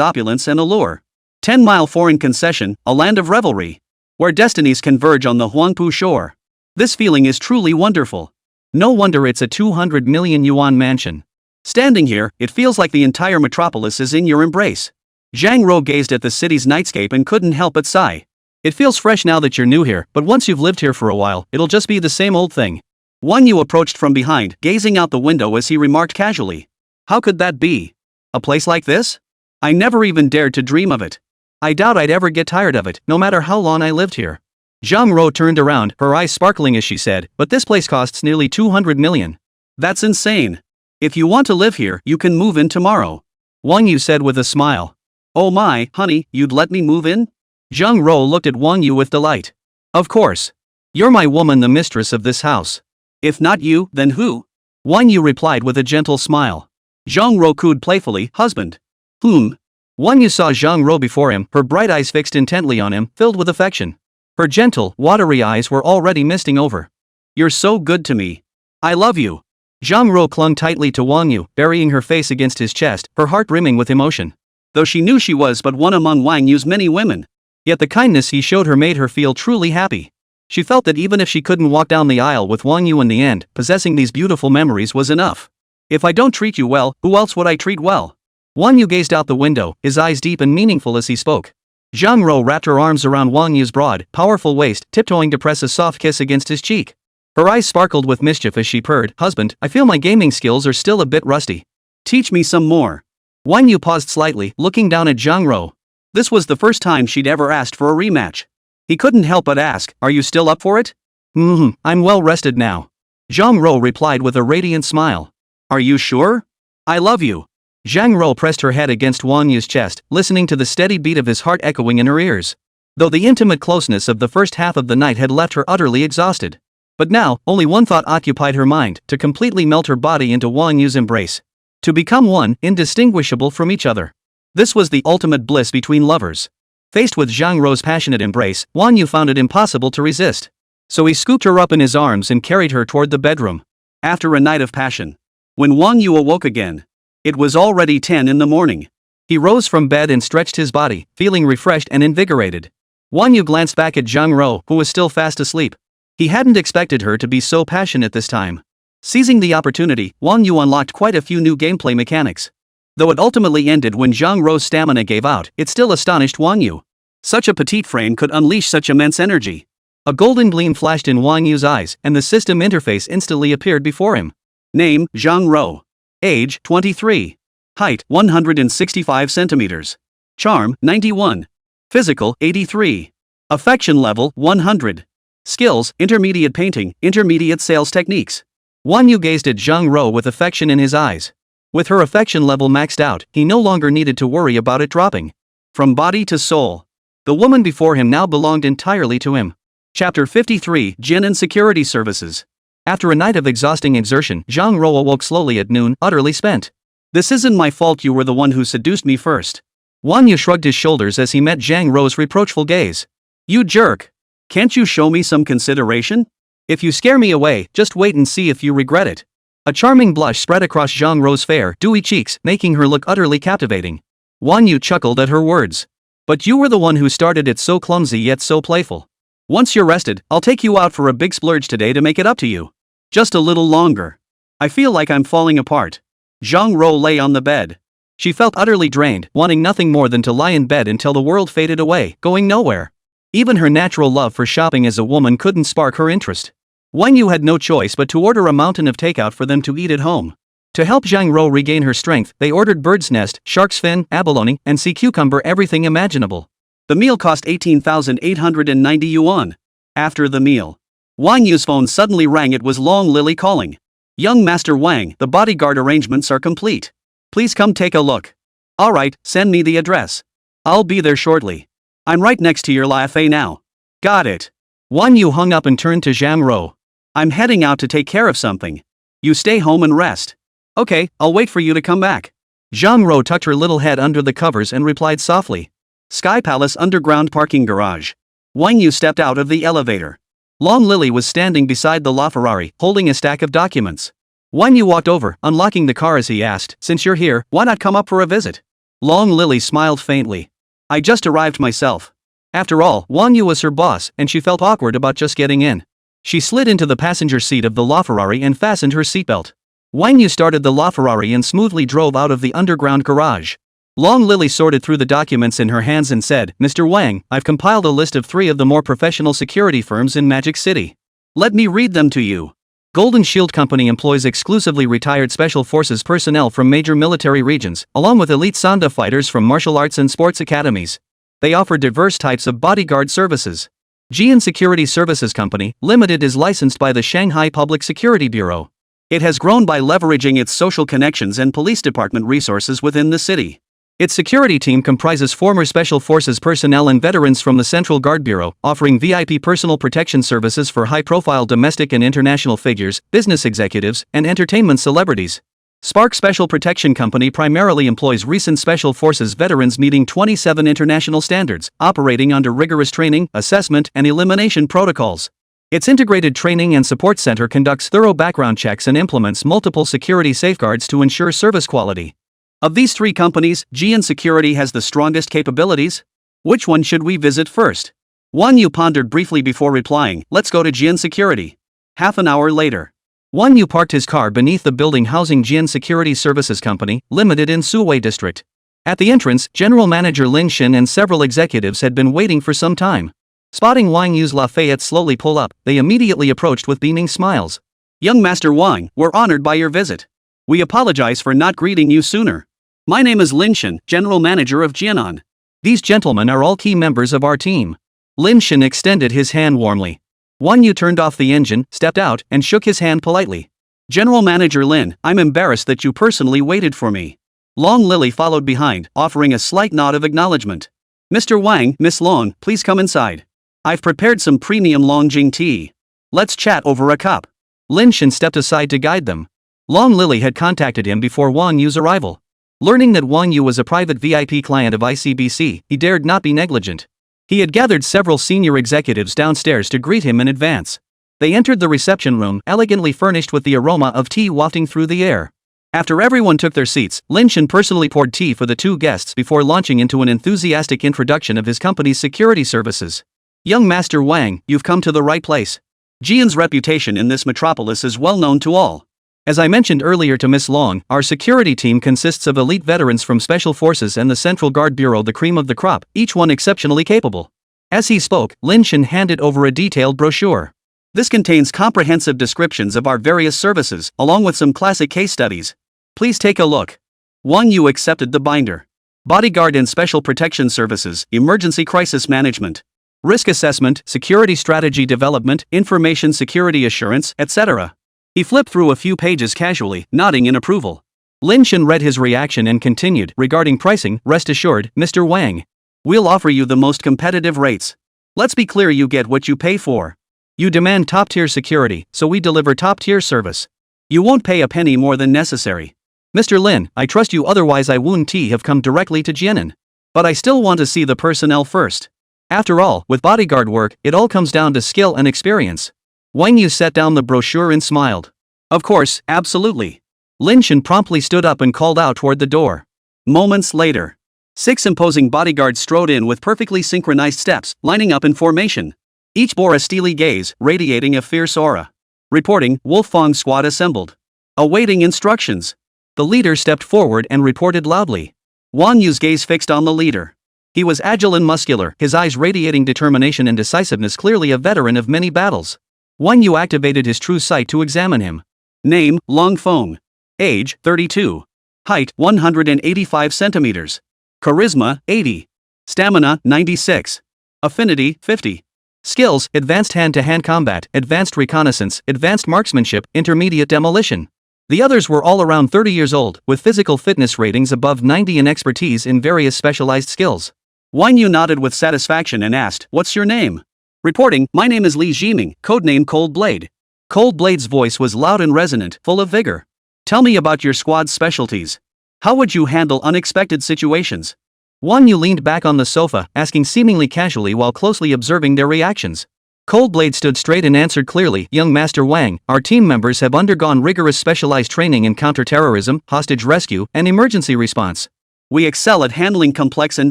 opulence and allure. 10-mile foreign concession, a land of revelry, where destinies converge on the Huangpu shore. This feeling is truly wonderful. No wonder it's a 200 million yuan mansion. Standing here, it feels like the entire metropolis is in your embrace. Zhang Rou gazed at the city's nightscape and couldn't help but sigh. It feels fresh now that you're new here, but once you've lived here for a while, it'll just be the same old thing. Wang Yu approached from behind, gazing out the window as he remarked casually. How could that be? A place like this? I never even dared to dream of it. I doubt I'd ever get tired of it, no matter how long I lived here. Zhang Rou turned around, her eyes sparkling as she said, but this place costs nearly 200 million. That's insane. If you want to live here, you can move in tomorrow. Wang Yu said with a smile. Oh my, honey, you'd let me move in? Zhang Rou looked at Wang Yu with delight. Of course. You're my woman, the mistress of this house. If not you, then who? Wang Yu replied with a gentle smile. Zhang Rou cooed playfully, husband. Wang Yu saw Zhang Rou before him, her bright eyes fixed intently on him, filled with affection. Her gentle, watery eyes were already misting over. You're so good to me. I love you. Zhang Rou clung tightly to Wang Yu, burying her face against his chest, her heart brimming with emotion. Though she knew she was but one among Wang Yu's many women. Yet the kindness he showed her made her feel truly happy. She felt that even if she couldn't walk down the aisle with Wang Yu in the end, possessing these beautiful memories was enough. If I don't treat you well, who else would I treat well? Wang Yu gazed out the window, his eyes deep and meaningful as he spoke. Zhang Rou wrapped her arms around Wang Yu's broad, powerful waist, tiptoeing to press a soft kiss against his cheek. Her eyes sparkled with mischief as she purred, husband, I feel my gaming skills are still a bit rusty. Teach me some more. Wang Yu paused slightly, looking down at Zhang Rou. This was the first time she'd ever asked for a rematch. He couldn't help but ask, are you still up for it? I'm well rested now. Zhang Rou replied with a radiant smile. Are you sure? I love you. Zhang Rou pressed her head against Wang Yu's chest, listening to the steady beat of his heart echoing in her ears. Though the intimate closeness of the first half of the night had left her utterly exhausted. But now, only one thought occupied her mind, to completely melt her body into Wang Yu's embrace. To become one, indistinguishable from each other. This was the ultimate bliss between lovers. Faced with Zhang Rou's passionate embrace, Wang Yu found it impossible to resist. So he scooped her up in his arms and carried her toward the bedroom. After a night of passion. When Wang Yu awoke again, it was already 10 in the morning. He rose from bed and stretched his body, feeling refreshed and invigorated. Wang Yu glanced back at Zhang Rou, who was still fast asleep. He hadn't expected her to be so passionate this time. Seizing the opportunity, Wang Yu unlocked quite a few new gameplay mechanics. Though it ultimately ended when Zhang Rou's stamina gave out, it still astonished Wang Yu. Such a petite frame could unleash such immense energy. A golden gleam flashed in Wang Yu's eyes, and the system interface instantly appeared before him. Name, Zhang Rou. Age, 23. Height, 165 centimeters. Charm, 91. Physical, 83. Affection level, 100. Skills, intermediate painting, intermediate sales techniques. Wang Yu gazed at Zhang Rou with affection in his eyes. With her affection level maxed out, he no longer needed to worry about it dropping. From body to soul, the woman before him now belonged entirely to him. Chapter 53, Jin and Security Services. After a night of exhausting exertion, Zhang Rou awoke slowly at noon, utterly spent. This isn't my fault, you were the one who seduced me first. Wang Yu shrugged his shoulders as he met Zhang Rou's reproachful gaze. You jerk. Can't you show me some consideration? If you scare me away, just wait and see if you regret it. A charming blush spread across Zhang Rou's fair, dewy cheeks, making her look utterly captivating. Wang Yu chuckled at her words. But you were the one who started it, so clumsy yet so playful. Once you're rested, I'll take you out for a big splurge today to make it up to you. Just a little longer. I feel like I'm falling apart. Zhang Rou lay on the bed. She felt utterly drained, wanting nothing more than to lie in bed until the world faded away, going nowhere. Even her natural love for shopping as a woman couldn't spark her interest. Wang Yu had no choice but to order a mountain of takeout for them to eat at home. To help Zhang Rou regain her strength, they ordered bird's nest, shark's fin, abalone, and sea cucumber, everything imaginable. The meal cost 18,890 yuan. After the meal, Wang Yu's phone suddenly rang. It was Long Lily calling. Young Master Wang, the bodyguard arrangements are complete. Please come take a look. Alright, send me the address. I'll be there shortly. I'm right next to your cafe now. Got it. Wang Yu hung up and turned to Zhang Rou. I'm heading out to take care of something. You stay home and rest. Okay, I'll wait for you to come back. Zhang Rou tucked her little head under the covers and replied softly. Sky Palace underground parking garage. Wang Yu stepped out of the elevator. Long Lily was standing beside the LaFerrari, holding a stack of documents. Wang Yu walked over, unlocking the car as he asked, "Since you're here, why not come up for a visit?" Long Lily smiled faintly. I just arrived myself. After all, Wang Yu was her boss, and she felt awkward about just getting in. She slid into the passenger seat of the LaFerrari and fastened her seatbelt. Wang Yu started the LaFerrari and smoothly drove out of the underground garage. Long Lily sorted through the documents in her hands and said, "Mr. Wang, I've compiled a list of 3 of the more professional security firms in Magic City. Let me read them to you." Golden Shield Company employs exclusively retired Special Forces personnel from major military regions, along with elite Sanda fighters from martial arts and sports academies. They offer diverse types of bodyguard services. Jian Security Services Company, Limited is licensed by the Shanghai Public Security Bureau. It has grown by leveraging its social connections and police department resources within the city. Its security team comprises former Special Forces personnel and veterans from the Central Guard Bureau, offering VIP personal protection services for high-profile domestic and international figures, business executives, and entertainment celebrities. Spark Special Protection Company primarily employs recent Special Forces veterans meeting 27 international standards, operating under rigorous training, assessment, and elimination protocols. Its integrated training and support center conducts thorough background checks and implements multiple security safeguards to ensure service quality. Of these 3 companies, Jian Security has the strongest capabilities? Which one should we visit first? Wang Yu pondered briefly before replying, "Let's go to Jian Security." Half an hour later, Wang Yu parked his car beneath the building housing Jian Security Services Company, Limited in Suwei District. At the entrance, General Manager Lin Shin and several executives had been waiting for some time. Spotting Wang Yu's Lafayette slowly pull up, they immediately approached with beaming smiles. "Young Master Wang, we're honored by your visit. We apologize for not greeting you sooner. My name is Lin Shin, General Manager of Jianan. These gentlemen are all key members of our team." Lin Shin extended his hand warmly. Wang Yu turned off the engine, stepped out, and shook his hand politely. "General Manager Lin, I'm embarrassed that you personally waited for me." Long Lily followed behind, offering a slight nod of acknowledgement. "Mr. Wang, Miss Long, please come inside. I've prepared some premium Longjing tea. Let's chat over a cup." Lin Shin stepped aside to guide them. Long Lily had contacted him before Wang Yu's arrival. Learning that Wang Yu was a private VIP client of ICBC, he dared not be negligent. He had gathered several senior executives downstairs to greet him in advance. They entered the reception room, elegantly furnished with the aroma of tea wafting through the air. After everyone took their seats, Lin Shin personally poured tea for the 2 guests before launching into an enthusiastic introduction of his company's security services. "Young Master Wang, you've come to the right place. Jian's reputation in this metropolis is well known to all. As I mentioned earlier to Miss Long, our security team consists of elite veterans from Special Forces and the Central Guard Bureau, the cream of the crop, each one exceptionally capable." As he spoke, Lin Shin handed over a detailed brochure. This contains comprehensive descriptions of our various services, along with some classic case studies. Please take a look. Wang You accepted the binder. Bodyguard and Special Protection Services, Emergency Crisis Management, Risk Assessment, Security Strategy Development, Information Security Assurance, etc. He flipped through a few pages casually, nodding in approval. Lin Shen read his reaction and continued, regarding pricing, rest assured, Mr. Wang. We'll offer you the most competitive rates. Let's be clear, you get what you pay for. You demand top-tier security, so we deliver top-tier service. You won't pay a penny more than necessary. Mr. Lin, I trust you, otherwise I wouldn't have come directly to Jianan. But I still want to see the personnel first. After all, with bodyguard work, it all comes down to skill and experience. Wang Yu set down the brochure and smiled. Of course, absolutely. Lin Shen promptly stood up and called out toward the door. Moments later, 6 imposing bodyguards strode in with perfectly synchronized steps, lining up in formation. Each bore a steely gaze, radiating a fierce aura. Reporting, Wolfang squad assembled. Awaiting instructions. The leader stepped forward and reported loudly. Wang Yu's gaze fixed on the leader. He was agile and muscular, his eyes radiating determination and decisiveness, clearly a veteran of many battles. Wang Yu activated his true sight to examine him. Name, Long Feng. Age, 32. Height, 185 centimeters. Charisma, 80. Stamina, 96. Affinity, 50. Skills, advanced hand-to-hand combat, advanced reconnaissance, advanced marksmanship, intermediate demolition. The others were all around 30 years old, with physical fitness ratings above 90 and expertise in various specialized skills. Wang Yu nodded with satisfaction and asked, "What's your name?" Reporting, "My name is Li Jiming, codename Cold Blade." Cold Blade's voice was loud and resonant, full of vigor. "Tell me about your squad's specialties. How would you handle unexpected situations?" Wang Yu leaned back on the sofa, asking seemingly casually while closely observing their reactions. Cold Blade stood straight and answered clearly, "Young Master Wang, our team members have undergone rigorous specialized training in counterterrorism, hostage rescue, and emergency response. We excel at handling complex and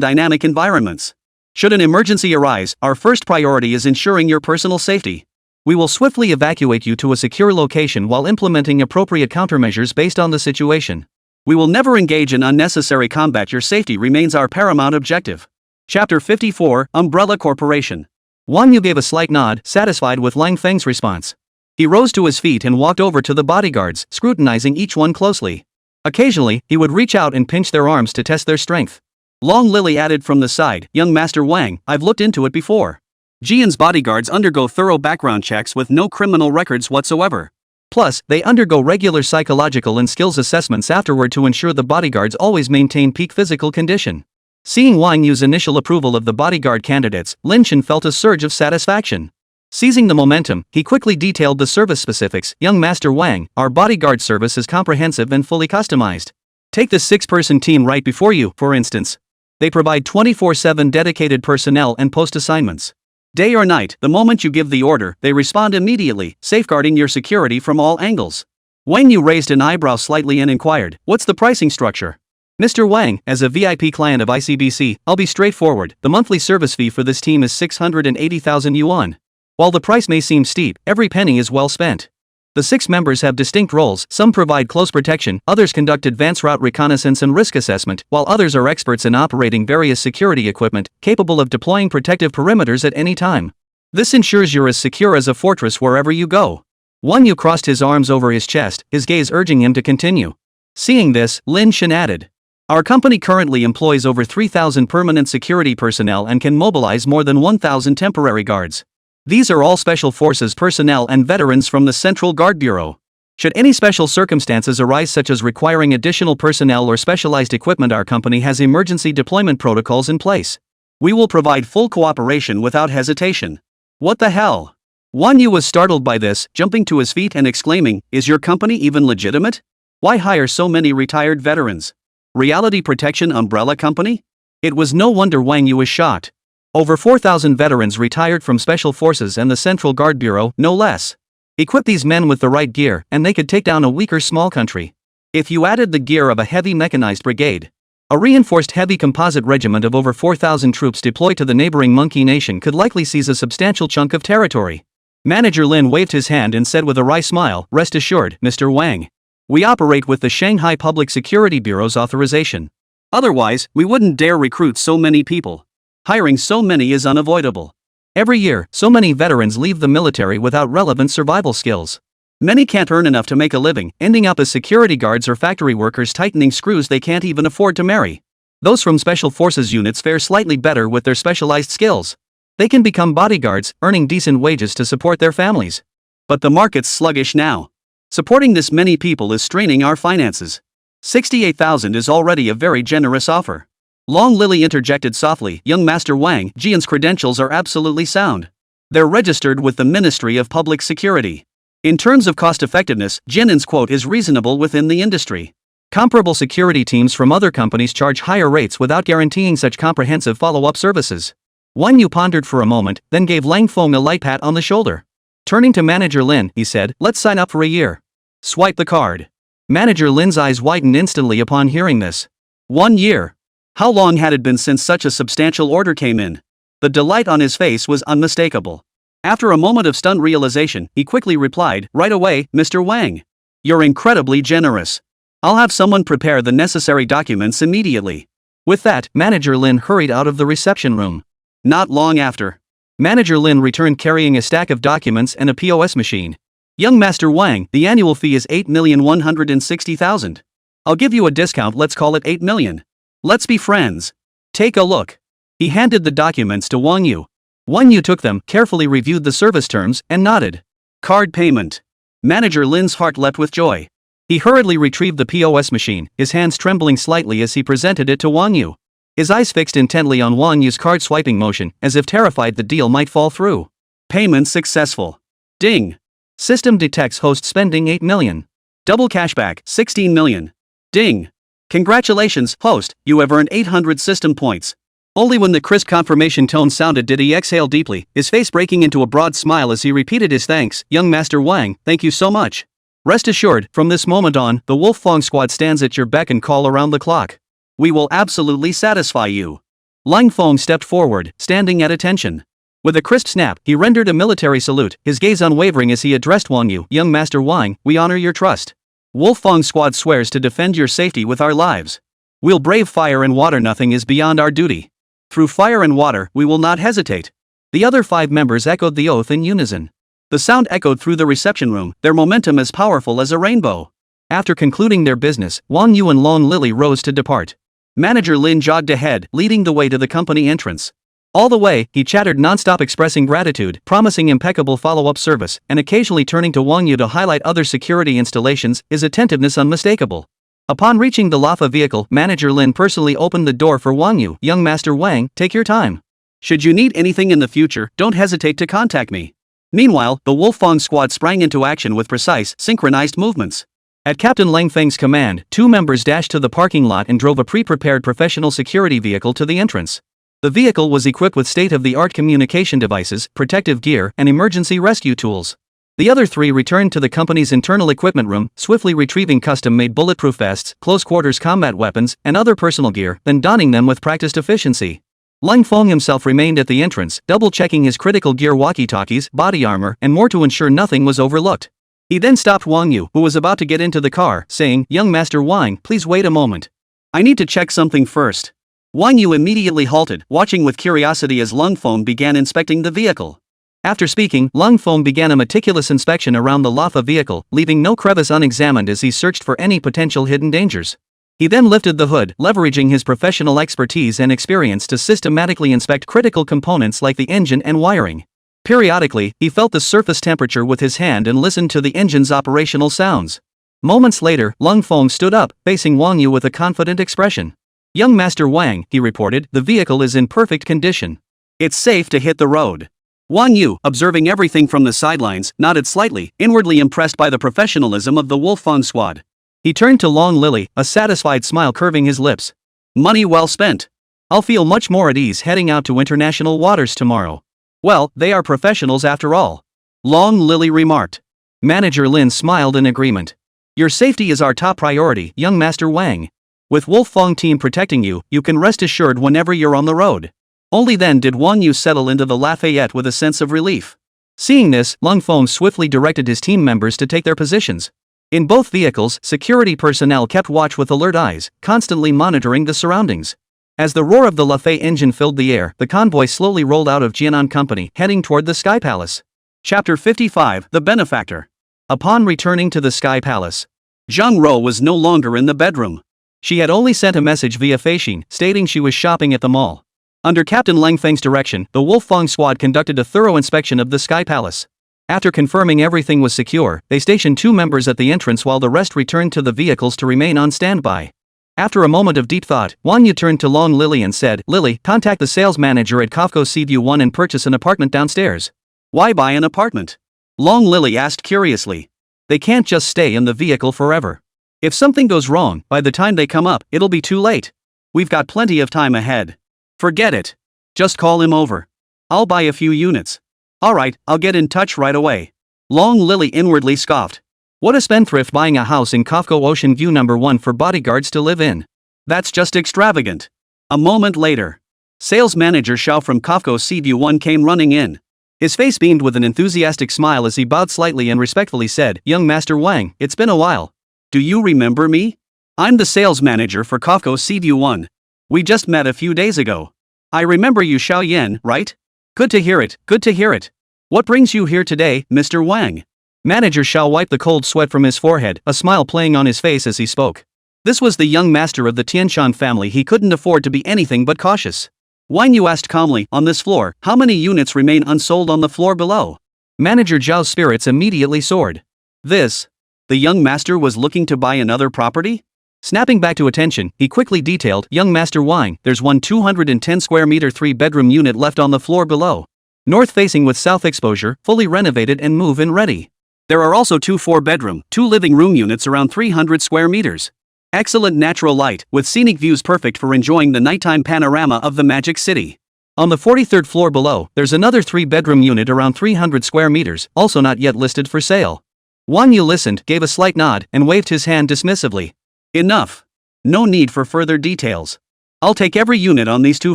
dynamic environments. Should an emergency arise, our first priority is ensuring your personal safety. We will swiftly evacuate you to a secure location while implementing appropriate countermeasures based on the situation. We will never engage in unnecessary combat. Your safety remains our paramount objective." Chapter 54, Umbrella Corporation. Wang Yu gave a slight nod, satisfied with Lang Feng's response. He rose to his feet and walked over to the bodyguards, scrutinizing each one closely. Occasionally, he would reach out and pinch their arms to test their strength. Long Lily added from the side, "Young Master Wang, I've looked into it before. Jian's bodyguards undergo thorough background checks with no criminal records whatsoever. Plus, they undergo regular psychological and skills assessments afterward to ensure the bodyguards always maintain peak physical condition." Seeing Wang Yu's initial approval of the bodyguard candidates, Lin Shen felt a surge of satisfaction. Seizing the momentum, he quickly detailed the service specifics. "Young Master Wang, our bodyguard service is comprehensive and fully customized. Take the 6-person team right before you, for instance. They provide 24/7 dedicated personnel and post assignments. Day or night, the moment you give the order, they respond immediately, safeguarding your security from all angles." Wang Yu raised an eyebrow slightly and inquired, "What's the pricing structure?" "Mr. Wang, as a VIP client of ICBC, I'll be straightforward. The monthly service fee for this team is 680,000 yuan. While the price may seem steep, every penny is well spent. The 6 members have distinct roles, some provide close protection, others conduct advanced route reconnaissance and risk assessment, while others are experts in operating various security equipment, capable of deploying protective perimeters at any time. This ensures you're as secure as a fortress wherever you go." Wang Yu crossed his arms over his chest, his gaze urging him to continue. Seeing this, Lin Shen added, "Our company currently employs over 3,000 permanent security personnel and can mobilize more than 1,000 temporary guards. These are all special forces personnel and veterans from the Central Guard Bureau. Should any special circumstances arise, such as requiring additional personnel or specialized equipment, our company has emergency deployment protocols in place. We will provide full cooperation without hesitation." "What the hell?" Wang Yu was startled by this, jumping to his feet and exclaiming, "Is your company even legitimate? Why hire so many retired veterans? Reality Protection Umbrella Company?" It was no wonder Wang Yu was shocked. Over 4,000 veterans retired from Special Forces and the Central Guard Bureau, no less. Equip these men with the right gear, and they could take down a weaker small country. If you added the gear of a heavy mechanized brigade, a reinforced heavy composite regiment of over 4,000 troops deployed to the neighboring Monkey Nation could likely seize a substantial chunk of territory. Manager Lin waved his hand and said with a wry smile, "Rest assured, Mr. Wang. We operate with the Shanghai Public Security Bureau's authorization. Otherwise, we wouldn't dare recruit so many people. Hiring so many is unavoidable. Every year, so many veterans leave the military without relevant survival skills. Many can't earn enough to make a living, ending up as security guards or factory workers tightening screws they can't even afford to marry. Those from special forces units fare slightly better with their specialized skills. They can become bodyguards, earning decent wages to support their families. But the market's sluggish now. Supporting this many people is straining our finances. 68,000 is already a very generous offer. Long Lily interjected softly, young Master Wang Jian's credentials are absolutely sound. They're registered with the Ministry of Public Security. In terms of cost effectiveness, Jian's quote is reasonable within the industry. Comparable security teams from other companies charge higher rates without guaranteeing such comprehensive follow-up services. Wang Yu pondered for a moment, then gave Lang Feng a light pat on the shoulder. Turning to Manager Lin, he said, let's sign up for a year. Swipe the card. Manager Lin's eyes widened instantly upon hearing this. 1 year. How long had it been since such a substantial order came in? The delight on his face was unmistakable. After a moment of stunned realization, he quickly replied, right away, Mr. Wang. You're incredibly generous. I'll have someone prepare the necessary documents immediately. With that, Manager Lin hurried out of the reception room. Not long after, Manager Lin returned carrying a stack of documents and a POS machine. Young Master Wang, the annual fee is 8,160,000. I'll give you a discount, let's call it 8 million. Let's be friends. Take a look. He handed the documents to Wang Yu. Wang Yu took them, carefully reviewed the service terms, and nodded. Card payment. Manager Lin's heart leapt with joy. He hurriedly retrieved the POS machine, his hands trembling slightly as he presented it to Wang Yu. His eyes fixed intently on Wang Yu's card swiping motion, as if terrified the deal might fall through. Payment successful. Ding. System detects host spending 8 million. Double cashback, 16 million. Ding. Congratulations, host, you have earned 800 system points. Only when the crisp confirmation tone sounded did he exhale deeply, his face breaking into a broad smile as he repeated his thanks. Young Master Wang, thank you so much. Rest assured, from this moment on, the Wolfang squad stands at your beck and call around the clock. We will absolutely satisfy you. Lang Feng stepped forward, standing at attention. With a crisp snap, he rendered a military salute, his gaze unwavering as he addressed Wang Yu. Young Master Wang, we honor your trust. Wolfang squad swears to defend your safety with our lives. We'll brave fire and water, nothing is beyond our duty. Through fire and water, we will not hesitate. The other 5 members echoed the oath in unison. The sound echoed through the reception room, their momentum as powerful as a rainbow. After concluding their business, Wang Yu and Long Lily rose to depart. Manager Lin jogged ahead, leading the way to the company entrance. All the way, he chattered nonstop, expressing gratitude, promising impeccable follow-up service, and occasionally turning to Wang Yu to highlight other security installations, his attentiveness unmistakable. Upon reaching the Lafa vehicle, Manager Lin personally opened the door for Wang Yu. Young Master Wang, take your time. Should you need anything in the future, don't hesitate to contact me. Meanwhile, the Wolfang squad sprang into action with precise, synchronized movements. At Captain Lang Feng's command, 2 members dashed to the parking lot and drove a pre-prepared professional security vehicle to the entrance. The vehicle was equipped with state-of-the-art communication devices, protective gear, and emergency rescue tools. The other 3 returned to the company's internal equipment room, swiftly retrieving custom-made bulletproof vests, close-quarters combat weapons, and other personal gear, then donning them with practiced efficiency. Lang Feng himself remained at the entrance, double-checking his critical gear, walkie-talkies, body armor, and more to ensure nothing was overlooked. He then stopped Wang Yu, who was about to get into the car, saying, Young Master Wang, please wait a moment. I need to check something first. Wang Yu immediately halted, watching with curiosity as Lang Feng began inspecting the vehicle. After speaking, Lang Feng began a meticulous inspection around the Lafa vehicle, leaving no crevice unexamined as he searched for any potential hidden dangers. He then lifted the hood, leveraging his professional expertise and experience to systematically inspect critical components like the engine and wiring. Periodically, he felt the surface temperature with his hand and listened to the engine's operational sounds. Moments later, Lang Feng stood up, facing Wang Yu with a confident expression. Young Master Wang, he reported, the vehicle is in perfect condition. It's safe to hit the road. Wang Yu, observing everything from the sidelines, nodded slightly, inwardly impressed by the professionalism of the Wolfang squad. He turned to Long Lily, a satisfied smile curving his lips. Money well spent. I'll feel much more at ease heading out to international waters tomorrow. Well, they are professionals after all. Long Lily remarked. Manager Lin smiled in agreement. Your safety is our top priority, young Master Wang. With Wolfang team protecting you, you can rest assured whenever you're on the road. Only then did Wang Yu settle into the Lafayette with a sense of relief. Seeing this, Lang Feng swiftly directed his team members to take their positions. In both vehicles, security personnel kept watch with alert eyes, constantly monitoring the surroundings. As the roar of the Lafay engine filled the air, the convoy slowly rolled out of Jianan Company, heading toward the Sky Palace. Chapter 55, The Benefactor. Upon returning to the Sky Palace, Zhang Ro was no longer in the bedroom. She had only sent a message via Feixin, stating she was shopping at the mall. Under Captain Lang Feng's direction, the Wolfang squad conducted a thorough inspection of the Sky Palace. After confirming everything was secure, they stationed 2 members at the entrance while the rest returned to the vehicles to remain on standby. After a moment of deep thought, Wang Yu turned to Long Lily and said, "Lily, contact the sales manager at Kofco Seaview 1 and purchase an apartment downstairs." Why buy an apartment? Long Lily asked curiously. They can't just stay in the vehicle forever. If something goes wrong, by the time they come up, it'll be too late. We've got plenty of time ahead. Forget it. Just call him over. I'll buy a few units. Alright, I'll get in touch right away. Long Lily inwardly scoffed. What a spendthrift buying a house in Kofco Ocean View number 1 for bodyguards to live in. That's just extravagant. A moment later, sales manager Xiao from Kofco Seaview 1 came running in. His face beamed with an enthusiastic smile as he bowed slightly and respectfully said, "Young Master Wang, it's been a while. Do you remember me? I'm the sales manager for Kofco Seaview 1. We just met a few days ago. I remember you, Xiao Yan, right? Good to hear it, good to hear it. What brings you here today, Mr. Wang?" Manager Xiao wiped the cold sweat from his forehead, a smile playing on his face as he spoke. This was the young master of the Tianshan family. He couldn't afford to be anything but cautious. Wang Yu asked calmly, "On this floor, how many units remain unsold on the floor below?" Manager Zhao's spirits immediately soared. The young master was looking to buy another property? Snapping back to attention, he quickly detailed, "Young Master Wang, there's one 210 square meter 3-bedroom unit left on the floor below. North facing with south exposure, fully renovated and move-in ready. There are also 2 4-bedroom, 2 living room units around 300 square meters. Excellent natural light, with scenic views perfect for enjoying the nighttime panorama of the Magic City. On the 43rd floor below, there's another 3-bedroom unit around 300 square meters, also not yet listed for sale." Wang Yu listened, gave a slight nod, and waved his hand dismissively. Enough. No need for further details. I'll take every unit on these 2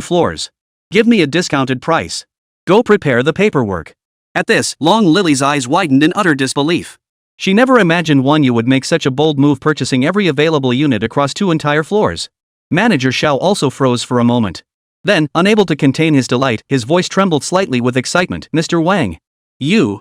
floors. Give me a discounted price. Go prepare the paperwork. At this, Long Lily's eyes widened in utter disbelief. She never imagined Wang Yu would make such a bold move, purchasing every available unit across 2 entire floors. Manager Xiao also froze for a moment. Then, unable to contain his delight, his voice trembled slightly with excitement. "Mr. Wang, you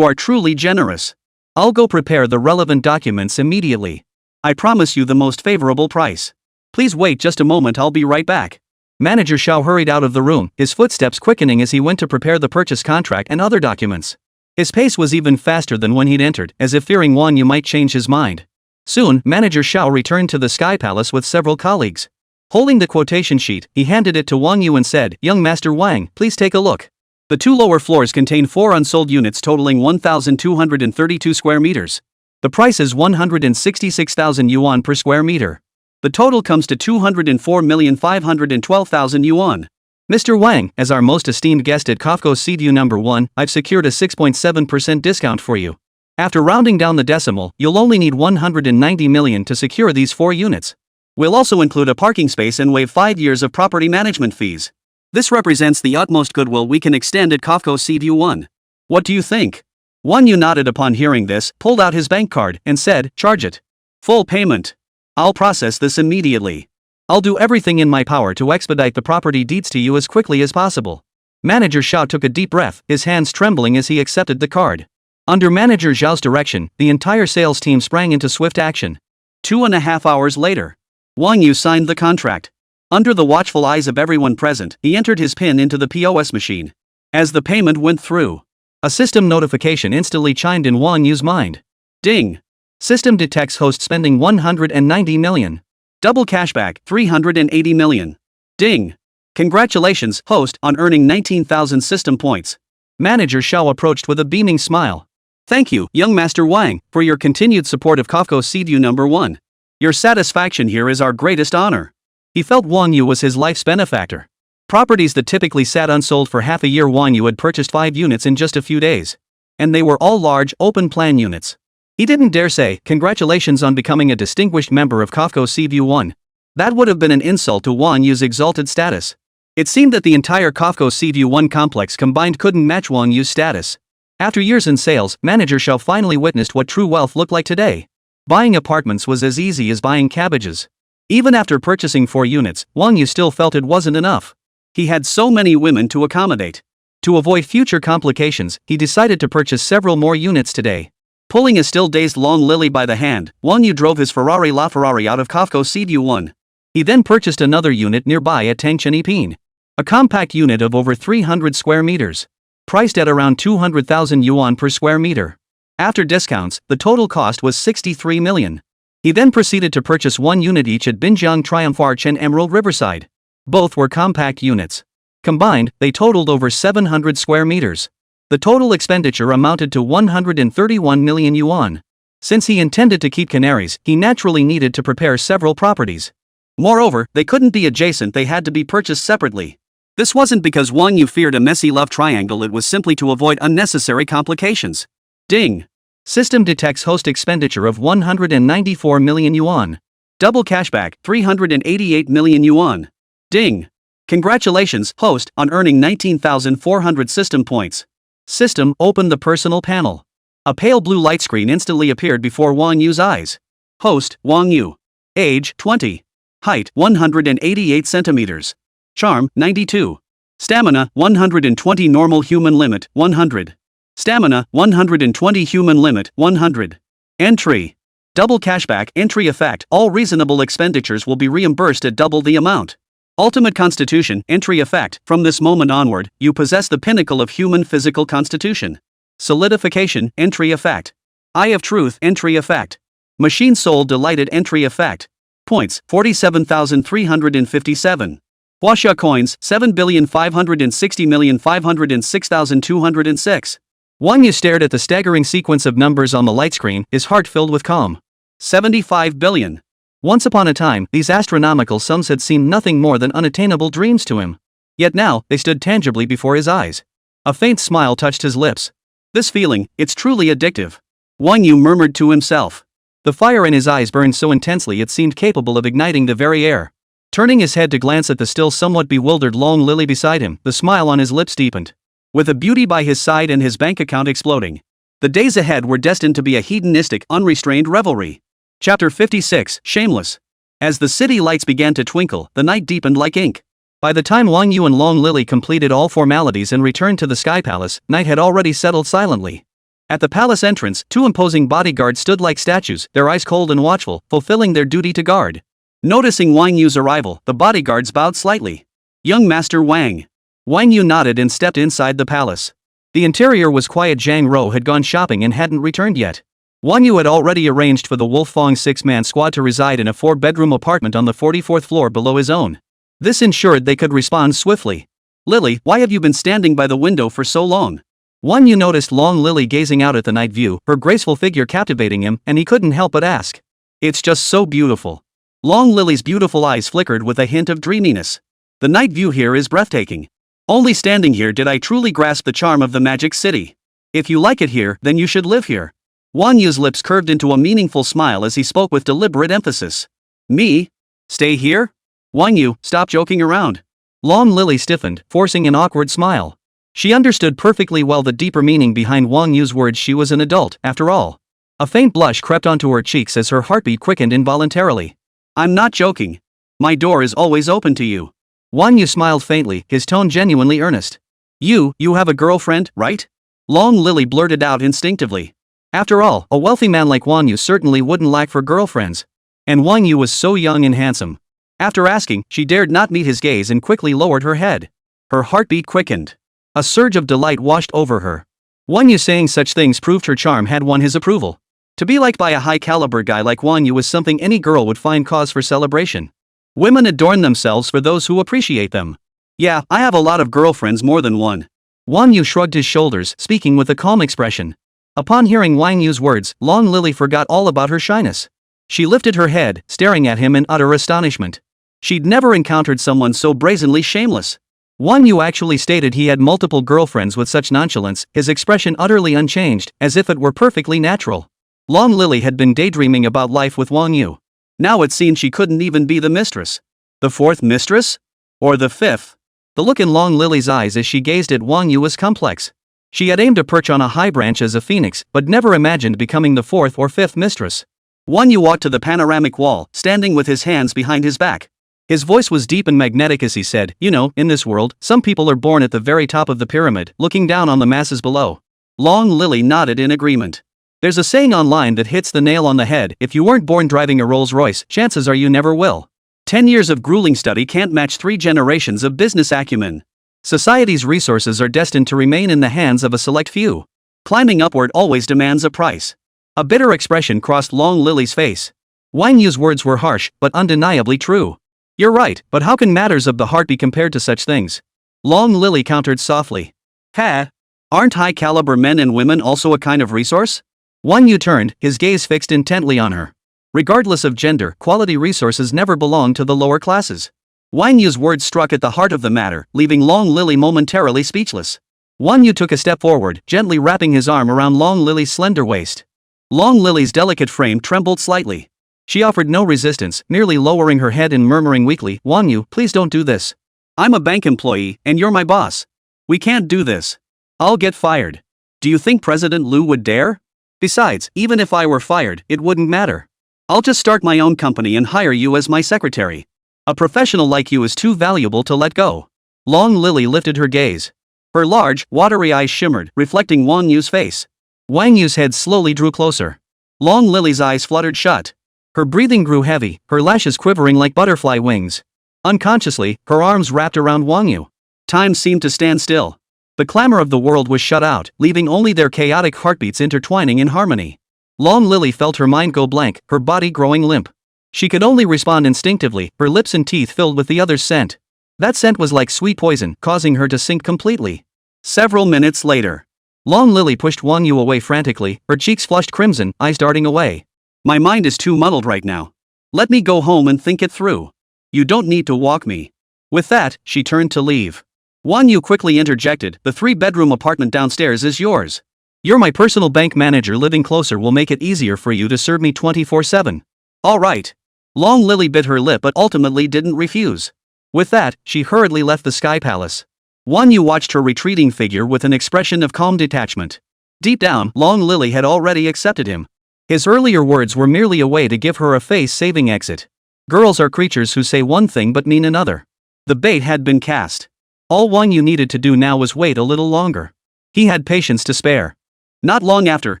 are truly generous. I'll go prepare the relevant documents immediately. I promise you the most favorable price. Please wait just a moment, I'll be right back." Manager Xiao hurried out of the room, his footsteps quickening as he went to prepare the purchase contract and other documents. His pace was even faster than when he'd entered, as if fearing Wang Yu might change his mind. Soon, Manager Xiao returned to the Sky Palace with several colleagues. Holding the quotation sheet, he handed it to Wang Yu and said, "Young Master Wang, please take a look. The 2 lower floors contain 4 unsold units totaling 1,232 square meters. The price is 166,000 yuan per square meter. The total comes to 204,512,000 yuan. Mr. Wang, as our most esteemed guest at Kofco Seaview number 1, I've secured a 6.7% discount for you. After rounding down the decimal, you'll only need 190 million to secure these 4 units. We'll also include a parking space and waive 5 years of property management fees. This represents the utmost goodwill we can extend at Kofco Seaview 1. What do you think?" Wang Yu nodded upon hearing this, pulled out his bank card, and said, "Charge it. Full payment. I'll process this immediately. I'll do everything in my power to expedite the property deeds to you as quickly as possible." Manager Xiao took a deep breath, his hands trembling as he accepted the card. Under Manager Zhao's direction, the entire sales team sprang into swift action. 2.5 hours later, Wang Yu signed the contract. Under the watchful eyes of everyone present, he entered his PIN into the POS machine. As the payment went through, a system notification instantly chimed in Wang Yu's mind. Ding! System detects host spending 190 million. Double cashback, 380 million. Ding! Congratulations, host, on earning 19,000 system points. Manager Xiao approached with a beaming smile. "Thank you, young Master Wang, for your continued support of Kofco Seaview number 1. Your satisfaction here is our greatest honor." He felt Wang Yu was his life's benefactor. Properties that typically sat unsold for half a year, Wang Yu had purchased 5 units in just a few days. And they were all large, open-plan units. He didn't dare say, "Congratulations on becoming a distinguished member of Kofco Seaview 1. That would have been an insult to Wang Yu's exalted status. It seemed that the entire Kofco Seaview 1 complex combined couldn't match Wang Yu's status. After years in sales, Manager Xiao finally witnessed what true wealth looked like today. Buying apartments was as easy as buying cabbages. Even after purchasing 4 units, Wang Yu still felt it wasn't enough. He had so many women to accommodate. To avoid future complications, he decided to purchase several more units today. Pulling a still dazed Long Lily by the hand, Wang Yu drove his LaFerrari out of Kafko CDU1. He then purchased another unit nearby at Tangchen Ipin. A compact unit of over 300 square meters. Priced at around 200,000 yuan per square meter. After discounts, the total cost was 63 million. He then proceeded to purchase 1 unit each at Binjiang Triumph Arch and Emerald Riverside. Both were compact units. Combined, they totaled over 700 square meters. The total expenditure amounted to 131 million yuan. Since he intended to keep canaries, he naturally needed to prepare several properties. Moreover, they couldn't be adjacent, they had to be purchased separately. This wasn't because Wang Yu feared a messy love triangle, it was simply to avoid unnecessary complications. Ding! System detects host expenditure of 194 million yuan. Double cashback, 388 million yuan. Ding! Congratulations, host, on earning 19,400 system points. System, open the personal panel. A pale blue light screen instantly appeared before Wang Yu's eyes. Host, Wang Yu. Age, 20. Height, 188 centimeters. Charm, 92. Stamina, 120. Normal human limit, 100. Stamina, 120. Human limit, 100. Entry. Double cashback, entry effect, all reasonable expenditures will be reimbursed at double the amount. Ultimate constitution, entry effect, from this moment onward, you possess the pinnacle of human physical constitution. Solidification, entry effect. Eye of truth, entry effect. Machine soul delighted, entry effect. Points, 47,357. Huaxia coins, 7,560,506,206. Wang Yu stared at the staggering sequence of numbers on the light screen, his heart filled with calm. 75 billion. Once upon a time, these astronomical sums had seemed nothing more than unattainable dreams to him. Yet now, they stood tangibly before his eyes. A faint smile touched his lips. This feeling, it's truly addictive. Wang Yu murmured to himself. The fire in his eyes burned so intensely it seemed capable of igniting the very air. Turning his head to glance at the still somewhat bewildered Long Lily beside him, the smile on his lips deepened. With a beauty by his side and his bank account exploding, the days ahead were destined to be a hedonistic, unrestrained revelry. Chapter 56, Shameless. As the city lights began to twinkle, the night deepened like ink. By the time Wang Yu and Long Lily completed all formalities and returned to the Sky Palace, night had already settled silently. At the palace entrance, 2 imposing bodyguards stood like statues, their eyes cold and watchful, fulfilling their duty to guard. Noticing Wang Yu's arrival, the bodyguards bowed slightly. Young Master Wang. Wang Yu nodded and stepped inside the palace. The interior was quiet. Zhang Ro had gone shopping and hadn't returned yet. Wang Yu had already arranged for the Wolf Fong 6-man squad to reside in a 4-bedroom apartment on the 44th floor below his own. This ensured they could respond swiftly. Lily, why have you been standing by the window for so long? Wang Yu noticed Long Lily gazing out at the night view, her graceful figure captivating him, and he couldn't help but ask. It's just so beautiful. Long Lily's beautiful eyes flickered with a hint of dreaminess. The night view here is breathtaking. Only standing here did I truly grasp the charm of the magic city. If you like it here, then you should live here. Wang Yu's lips curved into a meaningful smile as he spoke with deliberate emphasis. Me? Stay here? Wang Yu, stop joking around. Long Lily stiffened, forcing an awkward smile. She understood perfectly well the deeper meaning behind Wang Yu's words. She was an adult, after all. A faint blush crept onto her cheeks as her heartbeat quickened involuntarily. I'm not joking. My door is always open to you. Wang Yu smiled faintly, his tone genuinely earnest. You have a girlfriend, right? Long Lily blurted out instinctively. After all, a wealthy man like Wang Yu certainly wouldn't lack for girlfriends. And Wang Yu was so young and handsome. After asking, she dared not meet his gaze and quickly lowered her head. Her heartbeat quickened. A surge of delight washed over her. Wang Yu saying such things proved her charm had won his approval. To be liked by a high-caliber guy like Wang Yu was something any girl would find cause for celebration. Women adorn themselves for those who appreciate them. Yeah, I have a lot of girlfriends, more than one. Wang Yu shrugged his shoulders, speaking with a calm expression. Upon hearing Wang Yu's words, Long Lily forgot all about her shyness. She lifted her head, staring at him in utter astonishment. She'd never encountered someone so brazenly shameless. Wang Yu actually stated he had multiple girlfriends with such nonchalance, his expression utterly unchanged, as if it were perfectly natural. Long Lily had been daydreaming about life with Wang Yu. Now it seemed she couldn't even be the mistress. The 4th mistress? Or the 5th? The look in Long Lily's eyes as she gazed at Wang Yu was complex. She had aimed to perch on a high branch as a phoenix, but never imagined becoming the 4th or 5th mistress. Wang You walked to the panoramic wall, standing with his hands behind his back. His voice was deep and magnetic as he said, "You know, in this world, some people are born at the very top of the pyramid, looking down on the masses below." Long Lily nodded in agreement. "There's a saying online that hits the nail on the head: if you weren't born driving a Rolls Royce, chances are you never will. 10 years of grueling study can't match 3 generations of business acumen. Society's resources are destined to remain in the hands of a select few. Climbing upward always demands a price." A bitter expression crossed Long Lily's face. Wang Yu's words were harsh, but undeniably true. "You're right, but how can matters of the heart be compared to such things?" Long Lily countered softly. "Ha! Aren't high-caliber men and women also a kind of resource?" Wang Yu turned, his gaze fixed intently on her. Regardless of gender, quality resources never belong to the lower classes. Wang Yu's words struck at the heart of the matter, leaving Long Lily momentarily speechless. Wang Yu took a step forward, gently wrapping his arm around Long Lily's slender waist. Long Lily's delicate frame trembled slightly. She offered no resistance, merely lowering her head and murmuring weakly, "Wang Yu, please don't do this. I'm a bank employee, and you're my boss. We can't do this. I'll get fired. Do you think President Liu would dare? Besides, even if I were fired, it wouldn't matter. I'll just start my own company and hire you as my secretary. A professional like you is too valuable to let go." Long Lily lifted her gaze. Her large, watery eyes shimmered, reflecting Wang Yu's face. Wang Yu's head slowly drew closer. Long Lily's eyes fluttered shut. Her breathing grew heavy, her lashes quivering like butterfly wings. Unconsciously, her arms wrapped around Wang Yu. Time seemed to stand still. The clamor of the world was shut out, leaving only their chaotic heartbeats intertwining in harmony. Long Lily felt her mind go blank, her body growing limp. She could only respond instinctively, her lips and teeth filled with the other's scent. That scent was like sweet poison, causing her to sink completely. Several minutes later, Long Lily pushed Wang Yu away frantically, her cheeks flushed crimson, eyes darting away. "My mind is too muddled right now. Let me go home and think it through. You don't need to walk me." With that, she turned to leave. Wang Yu quickly interjected, "The 3-bedroom apartment downstairs is yours. You're my personal bank manager. Living closer will make it easier for you to serve me 24/7. "All right." Long Lily bit her lip but ultimately didn't refuse. With that, she hurriedly left the Sky Palace. Wang Yu watched her retreating figure with an expression of calm detachment. Deep down, Long Lily had already accepted him. His earlier words were merely a way to give her a face-saving exit. Girls are creatures who say one thing but mean another. The bait had been cast. All Wang Yu needed to do now was wait a little longer. He had patience to spare. Not long after,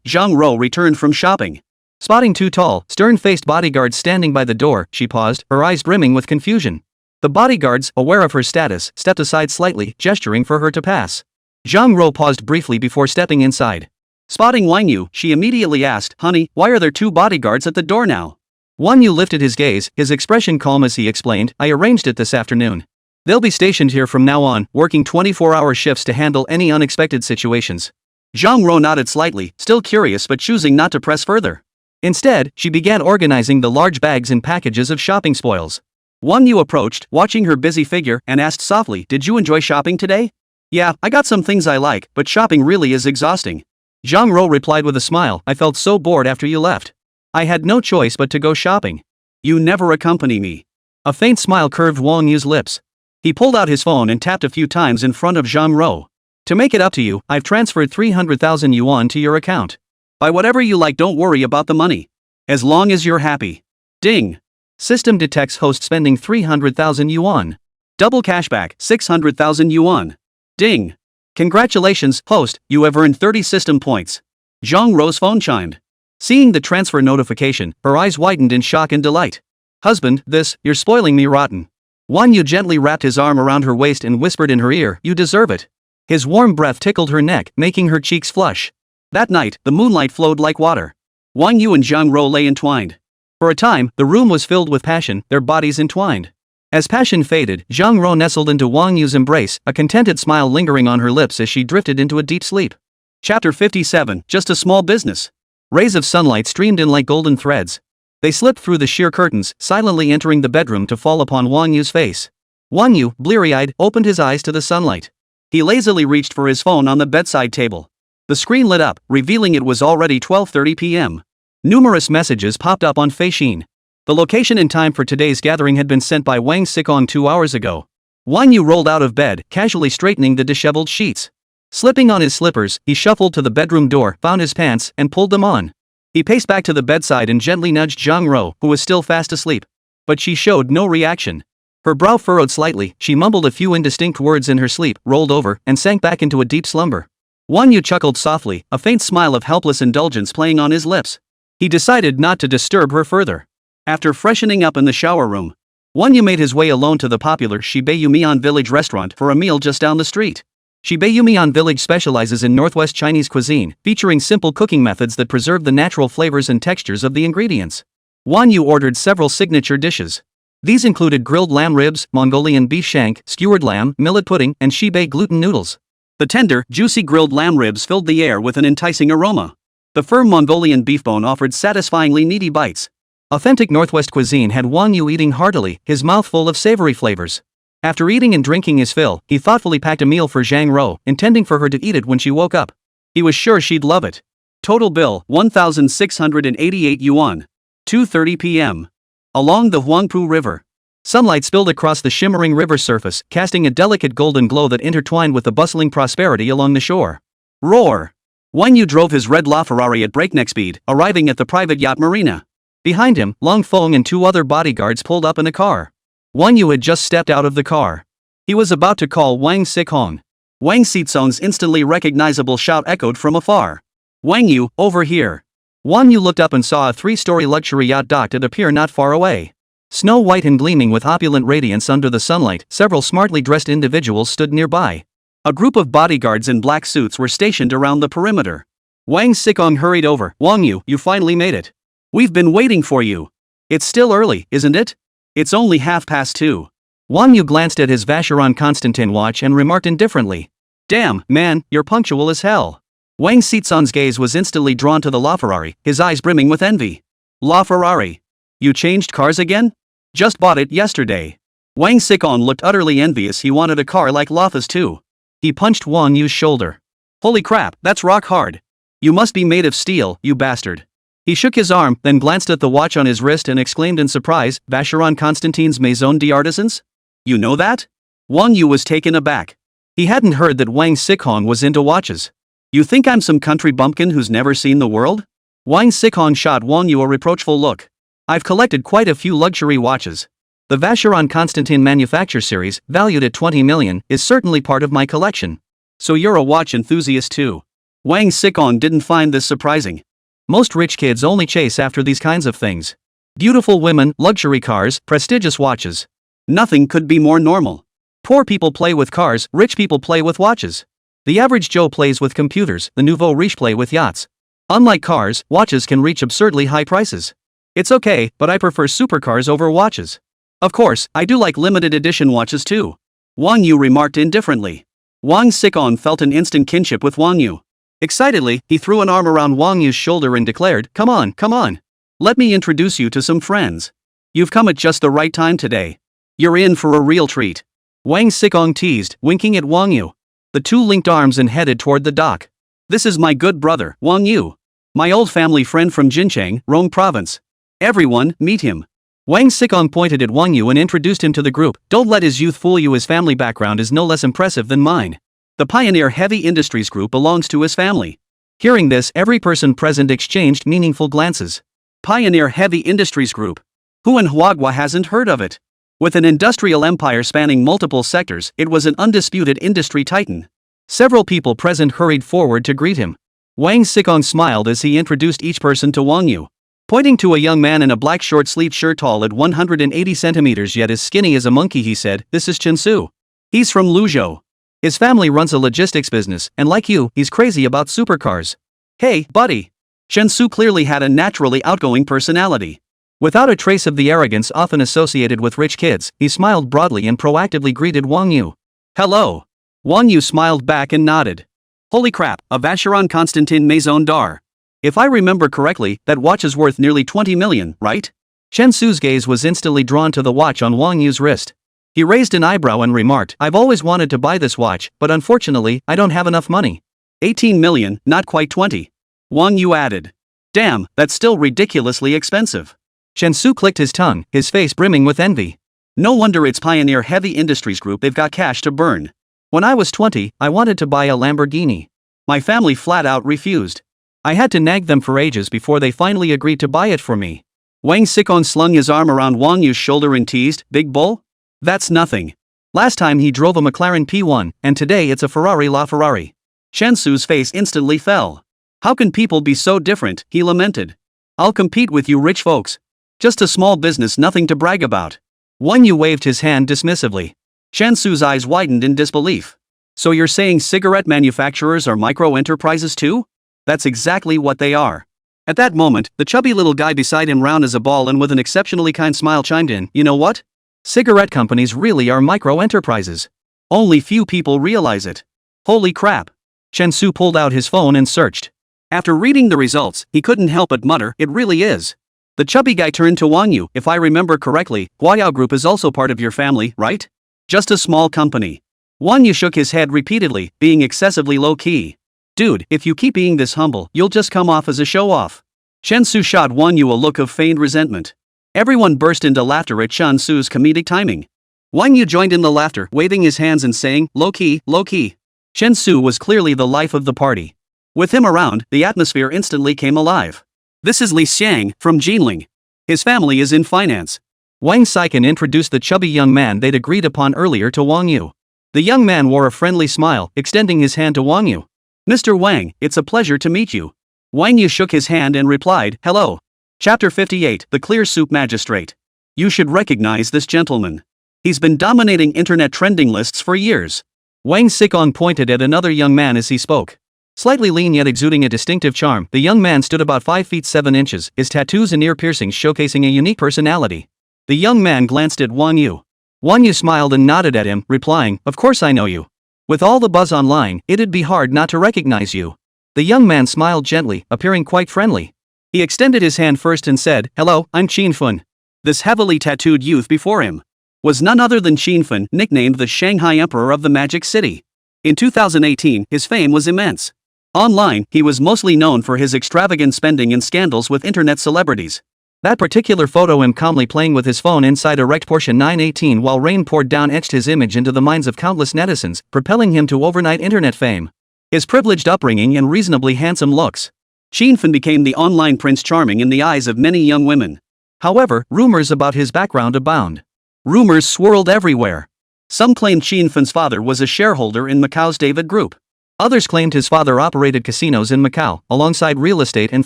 Zhang Ro returned from shopping. Spotting 2 tall, stern-faced bodyguards standing by the door, she paused, her eyes brimming with confusion. The bodyguards, aware of her status, stepped aside slightly, gesturing for her to pass. Zhang Ro paused briefly before stepping inside. Spotting Wang Yu, she immediately asked, "Honey, why are there 2 bodyguards at the door now?" Wang Yu lifted his gaze, his expression calm as he explained, "I arranged it this afternoon. They'll be stationed here from now on, working 24-hour shifts to handle any unexpected situations." Zhang Ro nodded slightly, still curious but choosing not to press further. Instead, she began organizing the large bags and packages of shopping spoils. Wang Yu approached, watching her busy figure, and asked softly, "Did you enjoy shopping today?" "Yeah, I got some things I like, but shopping really is exhausting." Zhang Ro replied with a smile, "I felt so bored after you left. I had no choice but to go shopping." "You never accompany me." A faint smile curved Wang Yu's lips. He pulled out his phone and tapped a few times in front of Zhang Ro. "To make it up to you, I've transferred 300,000 yuan to your account. Buy whatever you like, don't worry about the money. As long as you're happy." Ding. System detects host spending 300,000 yuan. Double cashback, 600,000 yuan. Ding. "Congratulations, host, you have earned 30 system points." Zhang Ro's phone chimed. Seeing the transfer notification, her eyes widened in shock and delight. "Husband, you're spoiling me rotten." Wang Yu gently wrapped his arm around her waist and whispered in her ear, "You deserve it." His warm breath tickled her neck, making her cheeks flush. That night, the moonlight flowed like water. Wang Yu and Zhang Ro lay entwined. For a time, the room was filled with passion, their bodies entwined. As passion faded, Zhang Ro nestled into Wang Yu's embrace, a contented smile lingering on her lips as she drifted into a deep sleep. Chapter 57, Just a Small Business. Rays of sunlight streamed in like golden threads. They slipped through the sheer curtains, silently entering the bedroom to fall upon Wang Yu's face. Wang Yu, bleary-eyed, opened his eyes to the sunlight. He lazily reached for his phone on the bedside table. The screen lit up, revealing it was already 12:30 p.m. Numerous messages popped up on Feishin. The location and time for today's gathering had been sent by Wang Sikong 2 hours ago. Wang Yu rolled out of bed, casually straightening the disheveled sheets. Slipping on his slippers, he shuffled to the bedroom door, found his pants, and pulled them on. He paced back to the bedside and gently nudged Zhang Ro, who was still fast asleep. But she showed no reaction. Her brow furrowed slightly, she mumbled a few indistinct words in her sleep, rolled over, and sank back into a deep slumber. Wang Yu chuckled softly, a faint smile of helpless indulgence playing on his lips. He decided not to disturb her further. After freshening up in the shower room, Wang Yu made his way alone to the popular Shibeyumian Village restaurant for a meal just down the street. Shibeyumian Village specializes in Northwest Chinese cuisine, featuring simple cooking methods that preserve the natural flavors and textures of the ingredients. Wang Yu ordered several signature dishes. These included grilled lamb ribs, Mongolian beef shank, skewered lamb, millet pudding, and Shibei gluten noodles. The tender, juicy grilled lamb ribs filled the air with an enticing aroma. The firm Mongolian beef bone offered satisfyingly meaty bites. Authentic Northwest cuisine had Wang Yu eating heartily, his mouth full of savory flavors. After eating and drinking his fill, he thoughtfully packed a meal for Zhang Ro, intending for her to eat it when she woke up. He was sure she'd love it. Total bill, 1,688 yuan. 2:30 p.m. Along the Huangpu River. Sunlight spilled across the shimmering river surface, casting a delicate golden glow that intertwined with the bustling prosperity along the shore. Roar! Wang Yu drove his red LaFerrari at breakneck speed, arriving at the private yacht marina. Behind him, Long Feng and two other bodyguards pulled up in a car. Wang Yu had just stepped out of the car. He was about to call Wang Sicong. Wang Sicong's instantly recognizable shout echoed from afar. Wang Yu, over here. Wang Yu looked up and saw a three-story luxury yacht docked at a pier not far away. Snow white and gleaming with opulent radiance under the sunlight, several smartly dressed individuals stood nearby. A group of bodyguards in black suits were stationed around the perimeter. Wang Sicong hurried over. Wang Yu, you finally made it. We've been waiting for you. It's still early, isn't it? It's only 2:30. Wang Yu glanced at his Vacheron Constantin watch and remarked indifferently. Damn, man, you're punctual as hell. Wang Sicong's gaze was instantly drawn to the LaFerrari, his eyes brimming with envy. LaFerrari? You changed cars again? Just bought it yesterday. Wang Sicong looked utterly envious. He wanted a car like Lafa's too. He punched Wang Yu's shoulder. Holy crap, that's rock hard. You must be made of steel, you bastard. He shook his arm, then glanced at the watch on his wrist and exclaimed in surprise, Vacheron Constantin's Maison d'Artisans? You know that? Wang Yu was taken aback. He hadn't heard that Wang Sicong was into watches. You think I'm some country bumpkin who's never seen the world? Wang Sicong shot Wang Yu a reproachful look. I've collected quite a few luxury watches. The Vacheron Constantin Manufacture Series, valued at 20 million, is certainly part of my collection. So you're a watch enthusiast too. Wang Sicong didn't find this surprising. Most rich kids only chase after these kinds of things. Beautiful women, luxury cars, prestigious watches. Nothing could be more normal. Poor people play with cars, rich people play with watches. The average Joe plays with computers, the nouveau riche play with yachts. Unlike cars, watches can reach absurdly high prices. It's okay, but I prefer supercars over watches. Of course, I do like limited edition watches too. Wang Yu remarked indifferently. Wang Sicong felt an instant kinship with Wang Yu. Excitedly, he threw an arm around Wang Yu's shoulder and declared, come on, come on. Let me introduce you to some friends. You've come at just the right time today. You're in for a real treat. Wang Sicong teased, winking at Wang Yu. The two linked arms and headed toward the dock. This is my good brother, Wang Yu. My old family friend from Jincheng, Rong Province. Everyone, meet him. Wang Sicong pointed at Wang Yu and introduced him to the group. Don't let his youth fool you, his family background is no less impressive than mine. The Pioneer Heavy Industries Group belongs to his family. Hearing this, every person present exchanged meaningful glances. Pioneer Heavy Industries Group. Who in Huagua hasn't heard of it? With an industrial empire spanning multiple sectors, it was an undisputed industry titan. Several people present hurried forward to greet him. Wang Sicong smiled as he introduced each person to Wang Yu. Pointing to a young man in a black short-sleeved shirt tall at 180 centimeters yet as skinny as a monkey, he said, this is Chen Su. He's from Luzhou. His family runs a logistics business, and like you, he's crazy about supercars. Hey, buddy. Chen Su clearly had a naturally outgoing personality. Without a trace of the arrogance often associated with rich kids, he smiled broadly and proactively greeted Wang Yu. Hello. Wang Yu smiled back and nodded. Holy crap, a Vacheron Constantin Maison d'Art. If I remember correctly, that watch is worth nearly 20 million, right? Chen Su's gaze was instantly drawn to the watch on Wang Yu's wrist. He raised an eyebrow and remarked, I've always wanted to buy this watch, but unfortunately, I don't have enough money. 18 million, not quite 20. Wang Yu added. Damn, that's still ridiculously expensive. Chen Su clicked his tongue, his face brimming with envy. No wonder it's Pioneer Heavy Industries Group, they've got cash to burn. When I was 20, I wanted to buy a Lamborghini. My family flat out refused. I had to nag them for ages before they finally agreed to buy it for me. Wang Xikong slung his arm around Wang Yu's shoulder and teased, "Big bull? That's nothing. Last time he drove a McLaren P1, and today it's a Ferrari LaFerrari." Chen Su's face instantly fell. "How can people be so different?" he lamented. "I'll compete with you rich folks. Just a small business, nothing to brag about." Wang Yu waved his hand dismissively. Chen Su's eyes widened in disbelief. "So you're saying cigarette manufacturers are micro-enterprises too?" "That's exactly what they are." At that moment, the chubby little guy beside him, round as a ball and with an exceptionally kind smile, chimed in, "You know what? Cigarette companies really are micro-enterprises. Only few people realize it." "Holy crap." Chen Su pulled out his phone and searched. After reading the results, he couldn't help but mutter, "It really is." The chubby guy turned to Wang Yu. "If I remember correctly, Huayao Group is also part of your family, right? Just a small company." Wang Yu shook his head repeatedly, being excessively low-key. "Dude, if you keep being this humble, you'll just come off as a show-off." Chen Su shot Wang Yu a look of feigned resentment. Everyone burst into laughter at Chen Su's comedic timing. Wang Yu joined in the laughter, waving his hands and saying, "Low-key, low-key." Chen Su was clearly the life of the party. With him around, the atmosphere instantly came alive. "This is Li Xiang, from Jinling. His family is in finance." Wang Saiken introduced the chubby young man they'd agreed upon earlier to Wang Yu. The young man wore a friendly smile, extending his hand to Wang Yu. "Mr. Wang, it's a pleasure to meet you." Wang Yu shook his hand and replied, "Hello." Chapter 58, The Clear Soup Magistrate. "You should recognize this gentleman. He's been dominating internet trending lists for years." Wang Xikong pointed at another young man as he spoke. Slightly lean yet exuding a distinctive charm, the young man stood about 5 feet 7 inches, his tattoos and ear piercings showcasing a unique personality. The young man glanced at Wang Yu. Wang Yu smiled and nodded at him, replying, "Of course I know you. With all the buzz online, it'd be hard not to recognize you." The young man smiled gently, appearing quite friendly. He extended his hand first and said, "Hello, I'm Qin Fun." This heavily tattooed youth before him was none other than Qin Fun, nicknamed the Shanghai Emperor of the Magic City. In 2018, his fame was immense. Online, he was mostly known for his extravagant spending and scandals with internet celebrities. That particular photo, him calmly playing with his phone inside a wrecked Porsche 918 while rain poured down, etched his image into the minds of countless netizens, propelling him to overnight internet fame. His privileged upbringing and reasonably handsome looks. Qin Fun became the online Prince Charming in the eyes of many young women. However, rumors about his background abound. Rumors swirled everywhere. Some claimed Qin Fun's father was a shareholder in Macau's David Group. Others claimed his father operated casinos in Macau, alongside real estate and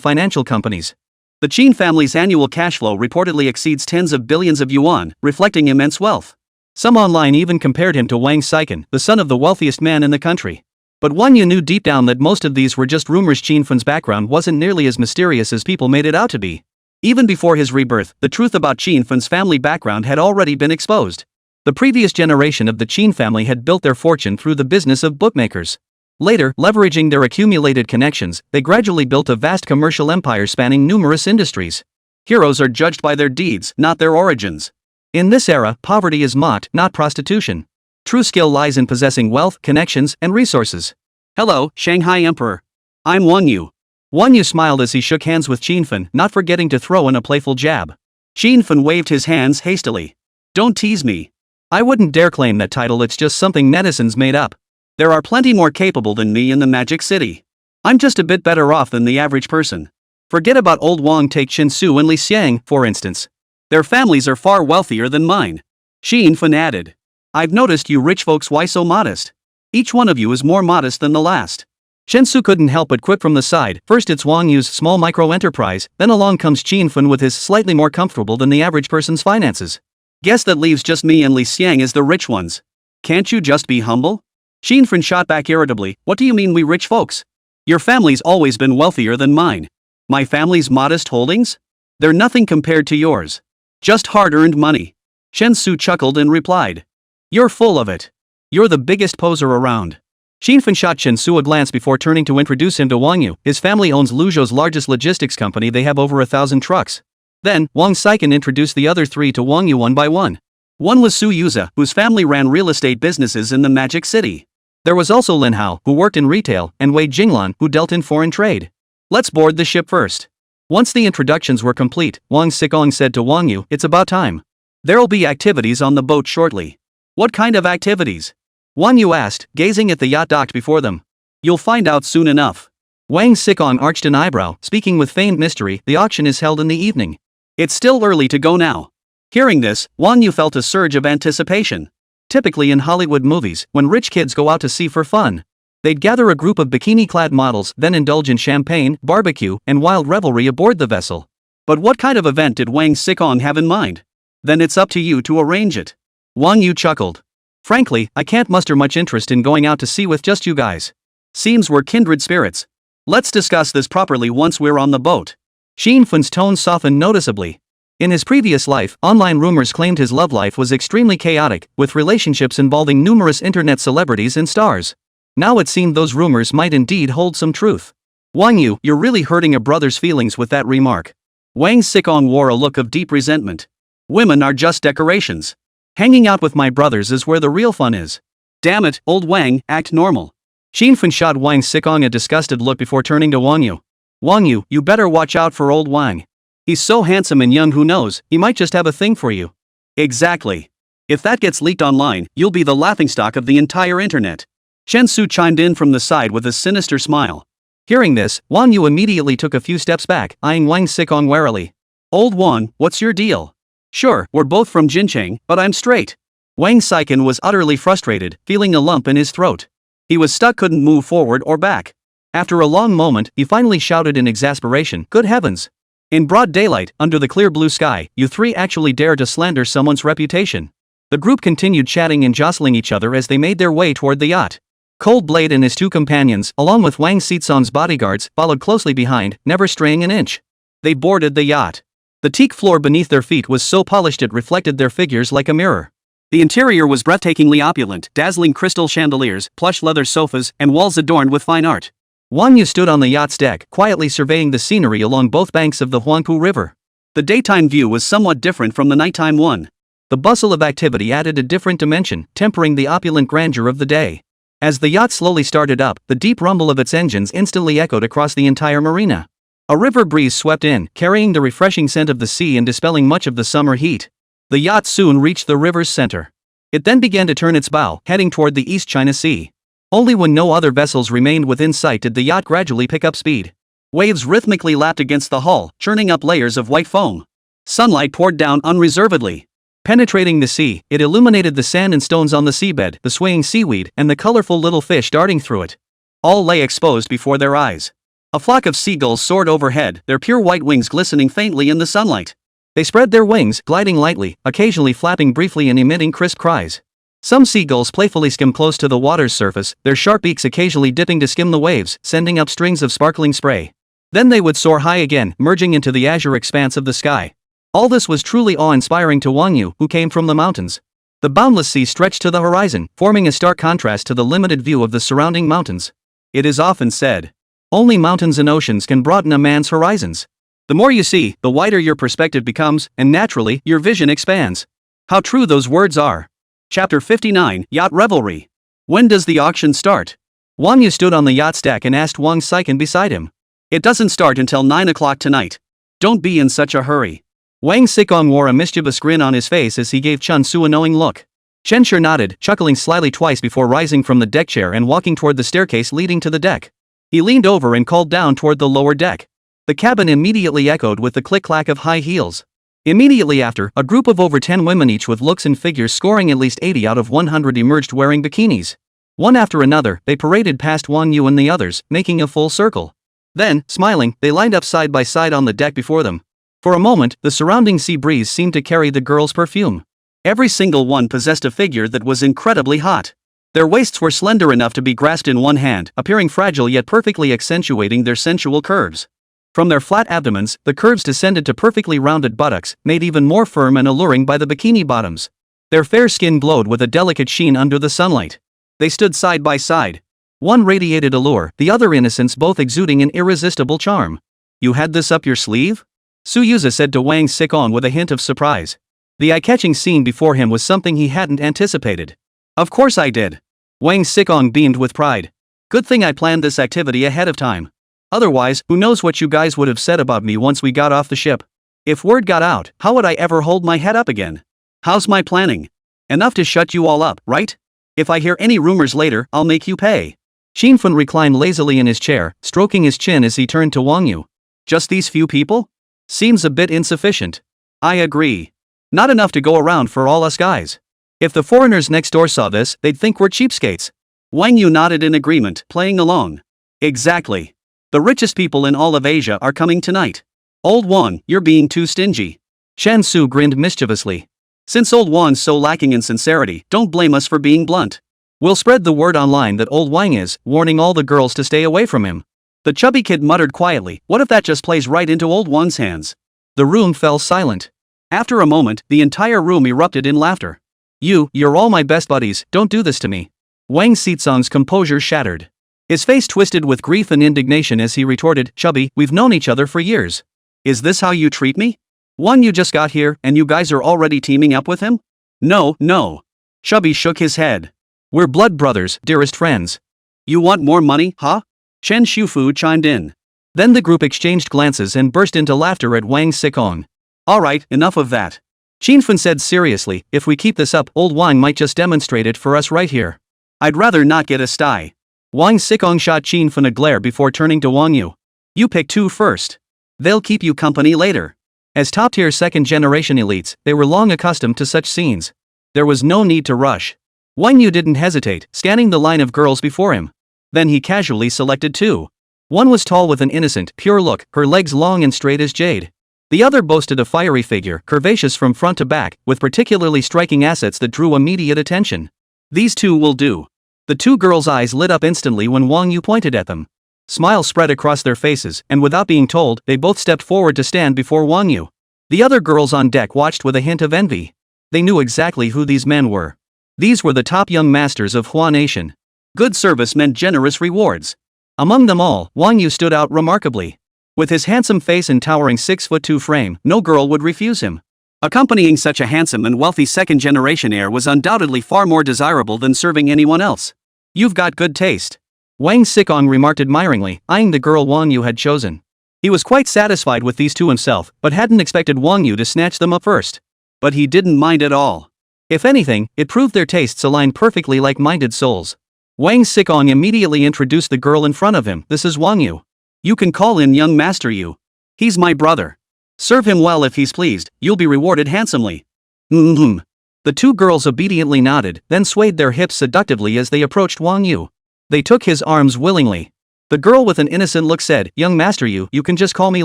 financial companies. The Qin family's annual cash flow reportedly exceeds tens of billions of yuan, reflecting immense wealth. Some online even compared him to Wang Saiken, the son of the wealthiest man in the country. But Wang Yu knew deep down that most of these were just rumors. Qin Fun's background wasn't nearly as mysterious as people made it out to be. Even before his rebirth, the truth about Qin Fun's family background had already been exposed. The previous generation of the Qin family had built their fortune through the business of bookmakers. Later, leveraging their accumulated connections, they gradually built a vast commercial empire spanning numerous industries. Heroes are judged by their deeds, not their origins. In this era, poverty is mocked, not prostitution. True skill lies in possessing wealth, connections, and resources. "Hello, Shanghai Emperor. I'm Wang Yu." Wang Yu smiled as he shook hands with Qin Fun, not forgetting to throw in a playful jab. Qin Fun waved his hands hastily. "Don't tease me. I wouldn't dare claim that title, it's just something netizens made up. There are plenty more capable than me in the Magic City. I'm just a bit better off than the average person. Forget about old Wang, take Chen Su and Li Xiang, for instance. Their families are far wealthier than mine." Qin Fun added, "I've noticed you rich folks, why so modest? Each one of you is more modest than the last." Chen Su couldn't help but quip from the side. First it's Wang Yu's small micro-enterprise, then along comes Qin Fun with his slightly more comfortable than the average person's finances. "Guess that leaves just me and Li Xiang as the rich ones. Can't you just be humble?" Qin Fun shot back irritably, "What do you mean we rich folks? Your family's always been wealthier than mine. My family's modest holdings? They're nothing compared to yours. Just hard-earned money." Chen Su chuckled and replied, "You're full of it. You're the biggest poser around." Qin Fun shot Chen Su a glance before turning to introduce him to Wang Yu. His family owns Luzhou's largest logistics company, they have over 1,000 trucks. Then, Wang Saiken introduced the other three to Wang Yu one by one. One was Su Yuza, whose family ran real estate businesses in the Magic City. There was also Lin Hao, who worked in retail, and Wei Jinglan, who dealt in foreign trade. "Let's board the ship first." Once the introductions were complete, Wang Xikong said to Wang Yu, "It's about time. There'll be activities on the boat shortly." "What kind of activities?" Wang Yu asked, gazing at the yacht docked before them. "You'll find out soon enough." Wang Xikong arched an eyebrow, speaking with feigned mystery. The auction is held in the evening. It's still early to go now. Hearing this, Wang Yu felt a surge of anticipation. Typically in Hollywood movies, when rich kids go out to sea for fun, they'd gather a group of bikini-clad models, then indulge in champagne, barbecue, and wild revelry aboard the vessel. But what kind of event did Wang Xikong have in mind? Then it's up to you to arrange it. Wang Yu chuckled. Frankly, I can't muster much interest in going out to sea with just you guys. Seems we're kindred spirits. Let's discuss this properly once we're on the boat. Xin Fun's tone softened noticeably. In his previous life, online rumors claimed his love life was extremely chaotic, with relationships involving numerous internet celebrities and stars. Now it seemed those rumors might indeed hold some truth. Wang Yu, you're really hurting a brother's feelings with that remark. Wang Xikong wore a look of deep resentment. Women are just decorations. Hanging out with my brothers is where the real fun is. Damn it, old Wang, act normal. Xin Fun shot Wang Xikong a disgusted look before turning to Wang Yu. Wang Yu, you better watch out for old Wang. He's so handsome and young, who knows, he might just have a thing for you. Exactly. If that gets leaked online, you'll be the laughingstock of the entire internet. Chen Su chimed in from the side with a sinister smile. Hearing this, Wang Yu immediately took a few steps back, eyeing Wang Xikong warily. Old Wang, what's your deal? Sure, we're both from Jincheng, but I'm straight. Wang Xikong was utterly frustrated, feeling a lump in his throat. He was stuck, couldn't move forward or back. After a long moment, he finally shouted in exasperation, "Good heavens! In broad daylight, under the clear blue sky, you three actually dare to slander someone's reputation." The group continued chatting and jostling each other as they made their way toward the yacht. Cold Blade and his two companions, along with Wang Xikong's bodyguards, followed closely behind, never straying an inch. They boarded the yacht. The teak floor beneath their feet was so polished it reflected their figures like a mirror. The interior was breathtakingly opulent, dazzling crystal chandeliers, plush leather sofas, and walls adorned with fine art. Wang Yu stood on the yacht's deck, quietly surveying the scenery along both banks of the Huangpu River. The daytime view was somewhat different from the nighttime one. The bustle of activity added a different dimension, tempering the opulent grandeur of the day. As the yacht slowly started up, the deep rumble of its engines instantly echoed across the entire marina. A river breeze swept in, carrying the refreshing scent of the sea and dispelling much of the summer heat. The yacht soon reached the river's center. It then began to turn its bow, heading toward the East China Sea. Only when no other vessels remained within sight did the yacht gradually pick up speed. Waves rhythmically lapped against the hull, churning up layers of white foam. Sunlight poured down unreservedly. Penetrating the sea, it illuminated the sand and stones on the seabed, the swaying seaweed, and the colorful little fish darting through it. All lay exposed before their eyes. A flock of seagulls soared overhead, their pure white wings glistening faintly in the sunlight. They spread their wings, gliding lightly, occasionally flapping briefly and emitting crisp cries. Some seagulls playfully skimmed close to the water's surface, their sharp beaks occasionally dipping to skim the waves, sending up strings of sparkling spray. Then they would soar high again, merging into the azure expanse of the sky. All this was truly awe-inspiring to Wang Yu, who came from the mountains. The boundless sea stretched to the horizon, forming a stark contrast to the limited view of the surrounding mountains. It is often said, only mountains and oceans can broaden a man's horizons. The more you see, the wider your perspective becomes, and naturally, your vision expands. How true those words are. Chapter 59, Yacht Revelry. When does the auction start? Wang Yu stood on the yacht's deck and asked Wang Xikong beside him. It doesn't start until 9 o'clock tonight. Don't be in such a hurry. Wang Xikong wore a mischievous grin on his face as he gave Chen Su a knowing look. Chen Shi nodded, chuckling slyly twice before rising from the deck chair and walking toward the staircase leading to the deck. He leaned over and called down toward the lower deck. The cabin immediately echoed with the click-clack of high heels. Immediately after, a group of over 10 women, each with looks and figures scoring at least 80 out of 100, emerged wearing bikinis. One after another, they paraded past Wang Yu and the others, making a full circle. Then, smiling, they lined up side by side on the deck before them. For a moment, the surrounding sea breeze seemed to carry the girls' perfume. Every single one possessed a figure that was incredibly hot. Their waists were slender enough to be grasped in one hand, appearing fragile yet perfectly accentuating their sensual curves. From their flat abdomens, the curves descended to perfectly rounded buttocks, made even more firm and alluring by the bikini bottoms. Their fair skin glowed with a delicate sheen under the sunlight. They stood side by side. One radiated allure, the other innocence, both exuding an irresistible charm. "You had this up your sleeve?" Su Yuza said to Wang Xikong with a hint of surprise. The eye-catching scene before him was something he hadn't anticipated. "Of course I did." Wang Xikong beamed with pride. "Good thing I planned this activity ahead of time. Otherwise, who knows what you guys would have said about me once we got off the ship. If word got out, how would I ever hold my head up again? How's my planning? Enough to shut you all up, right? If I hear any rumors later, I'll make you pay." Xinfun reclined lazily in his chair, stroking his chin as he turned to Wang Yu. Just these few people? Seems a bit insufficient. I agree. Not enough to go around for all us guys. If the foreigners next door saw this, they'd think we're cheapskates. Wang Yu nodded in agreement, playing along. Exactly. The richest people in all of Asia are coming tonight. Old Wang, you're being too stingy. Shan Su grinned mischievously. Since old Wang's so lacking in sincerity, don't blame us for being blunt. We'll spread the word online that old Wang is, warning all the girls to stay away from him. The chubby kid muttered quietly, what if that just plays right into old Wang's hands? The room fell silent. After a moment, the entire room erupted in laughter. You're all my best buddies, don't do this to me. Wang Xizong's composure shattered. His face twisted with grief and indignation as he retorted, Chubby, we've known each other for years. Is this how you treat me? Wang you just got here, and you guys are already teaming up with him? No. Chubby shook his head. We're blood brothers, dearest friends. You want more money, huh? Chen Shufu chimed in. Then the group exchanged glances and burst into laughter at Wang Xizong. Alright, enough of that. Xinfun said seriously, if we keep this up, old Wang might just demonstrate it for us right here. I'd rather not get a sty. Wang Xizong shot Xinfun a glare before turning to Wang Yu. You pick two first. They'll keep you company later. As top-tier second-generation elites, they were long accustomed to such scenes. There was no need to rush. Wang Yu didn't hesitate, scanning the line of girls before him. Then he casually selected two. One was tall with an innocent, pure look, her legs long and straight as jade. The other boasted a fiery figure, curvaceous from front to back, with particularly striking assets that drew immediate attention. These two will do. The two girls' eyes lit up instantly when Wang Yu pointed at them. Smiles spread across their faces, and without being told, they both stepped forward to stand before Wang Yu. The other girls on deck watched with a hint of envy. They knew exactly who these men were. These were the top young masters of Hua Nation. Good service meant generous rewards. Among them all, Wang Yu stood out remarkably. With his handsome face and towering 6'2" frame, no girl would refuse him. Accompanying such a handsome and wealthy second-generation heir was undoubtedly far more desirable than serving anyone else. You've got good taste. Wang Xizong remarked admiringly, eyeing the girl Wang Yu had chosen. He was quite satisfied with these two himself, but hadn't expected Wang Yu to snatch them up first. But he didn't mind at all. If anything, it proved their tastes aligned perfectly like-minded souls. Wang Xizong immediately introduced the girl in front of him. This is Wang Yu. You can call in young Master Yu. He's my brother. Serve him well if he's pleased, you'll be rewarded handsomely. The two girls obediently nodded, then swayed their hips seductively as they approached Wang Yu. They took his arms willingly. The girl with an innocent look said, Young Master Yu, you can just call me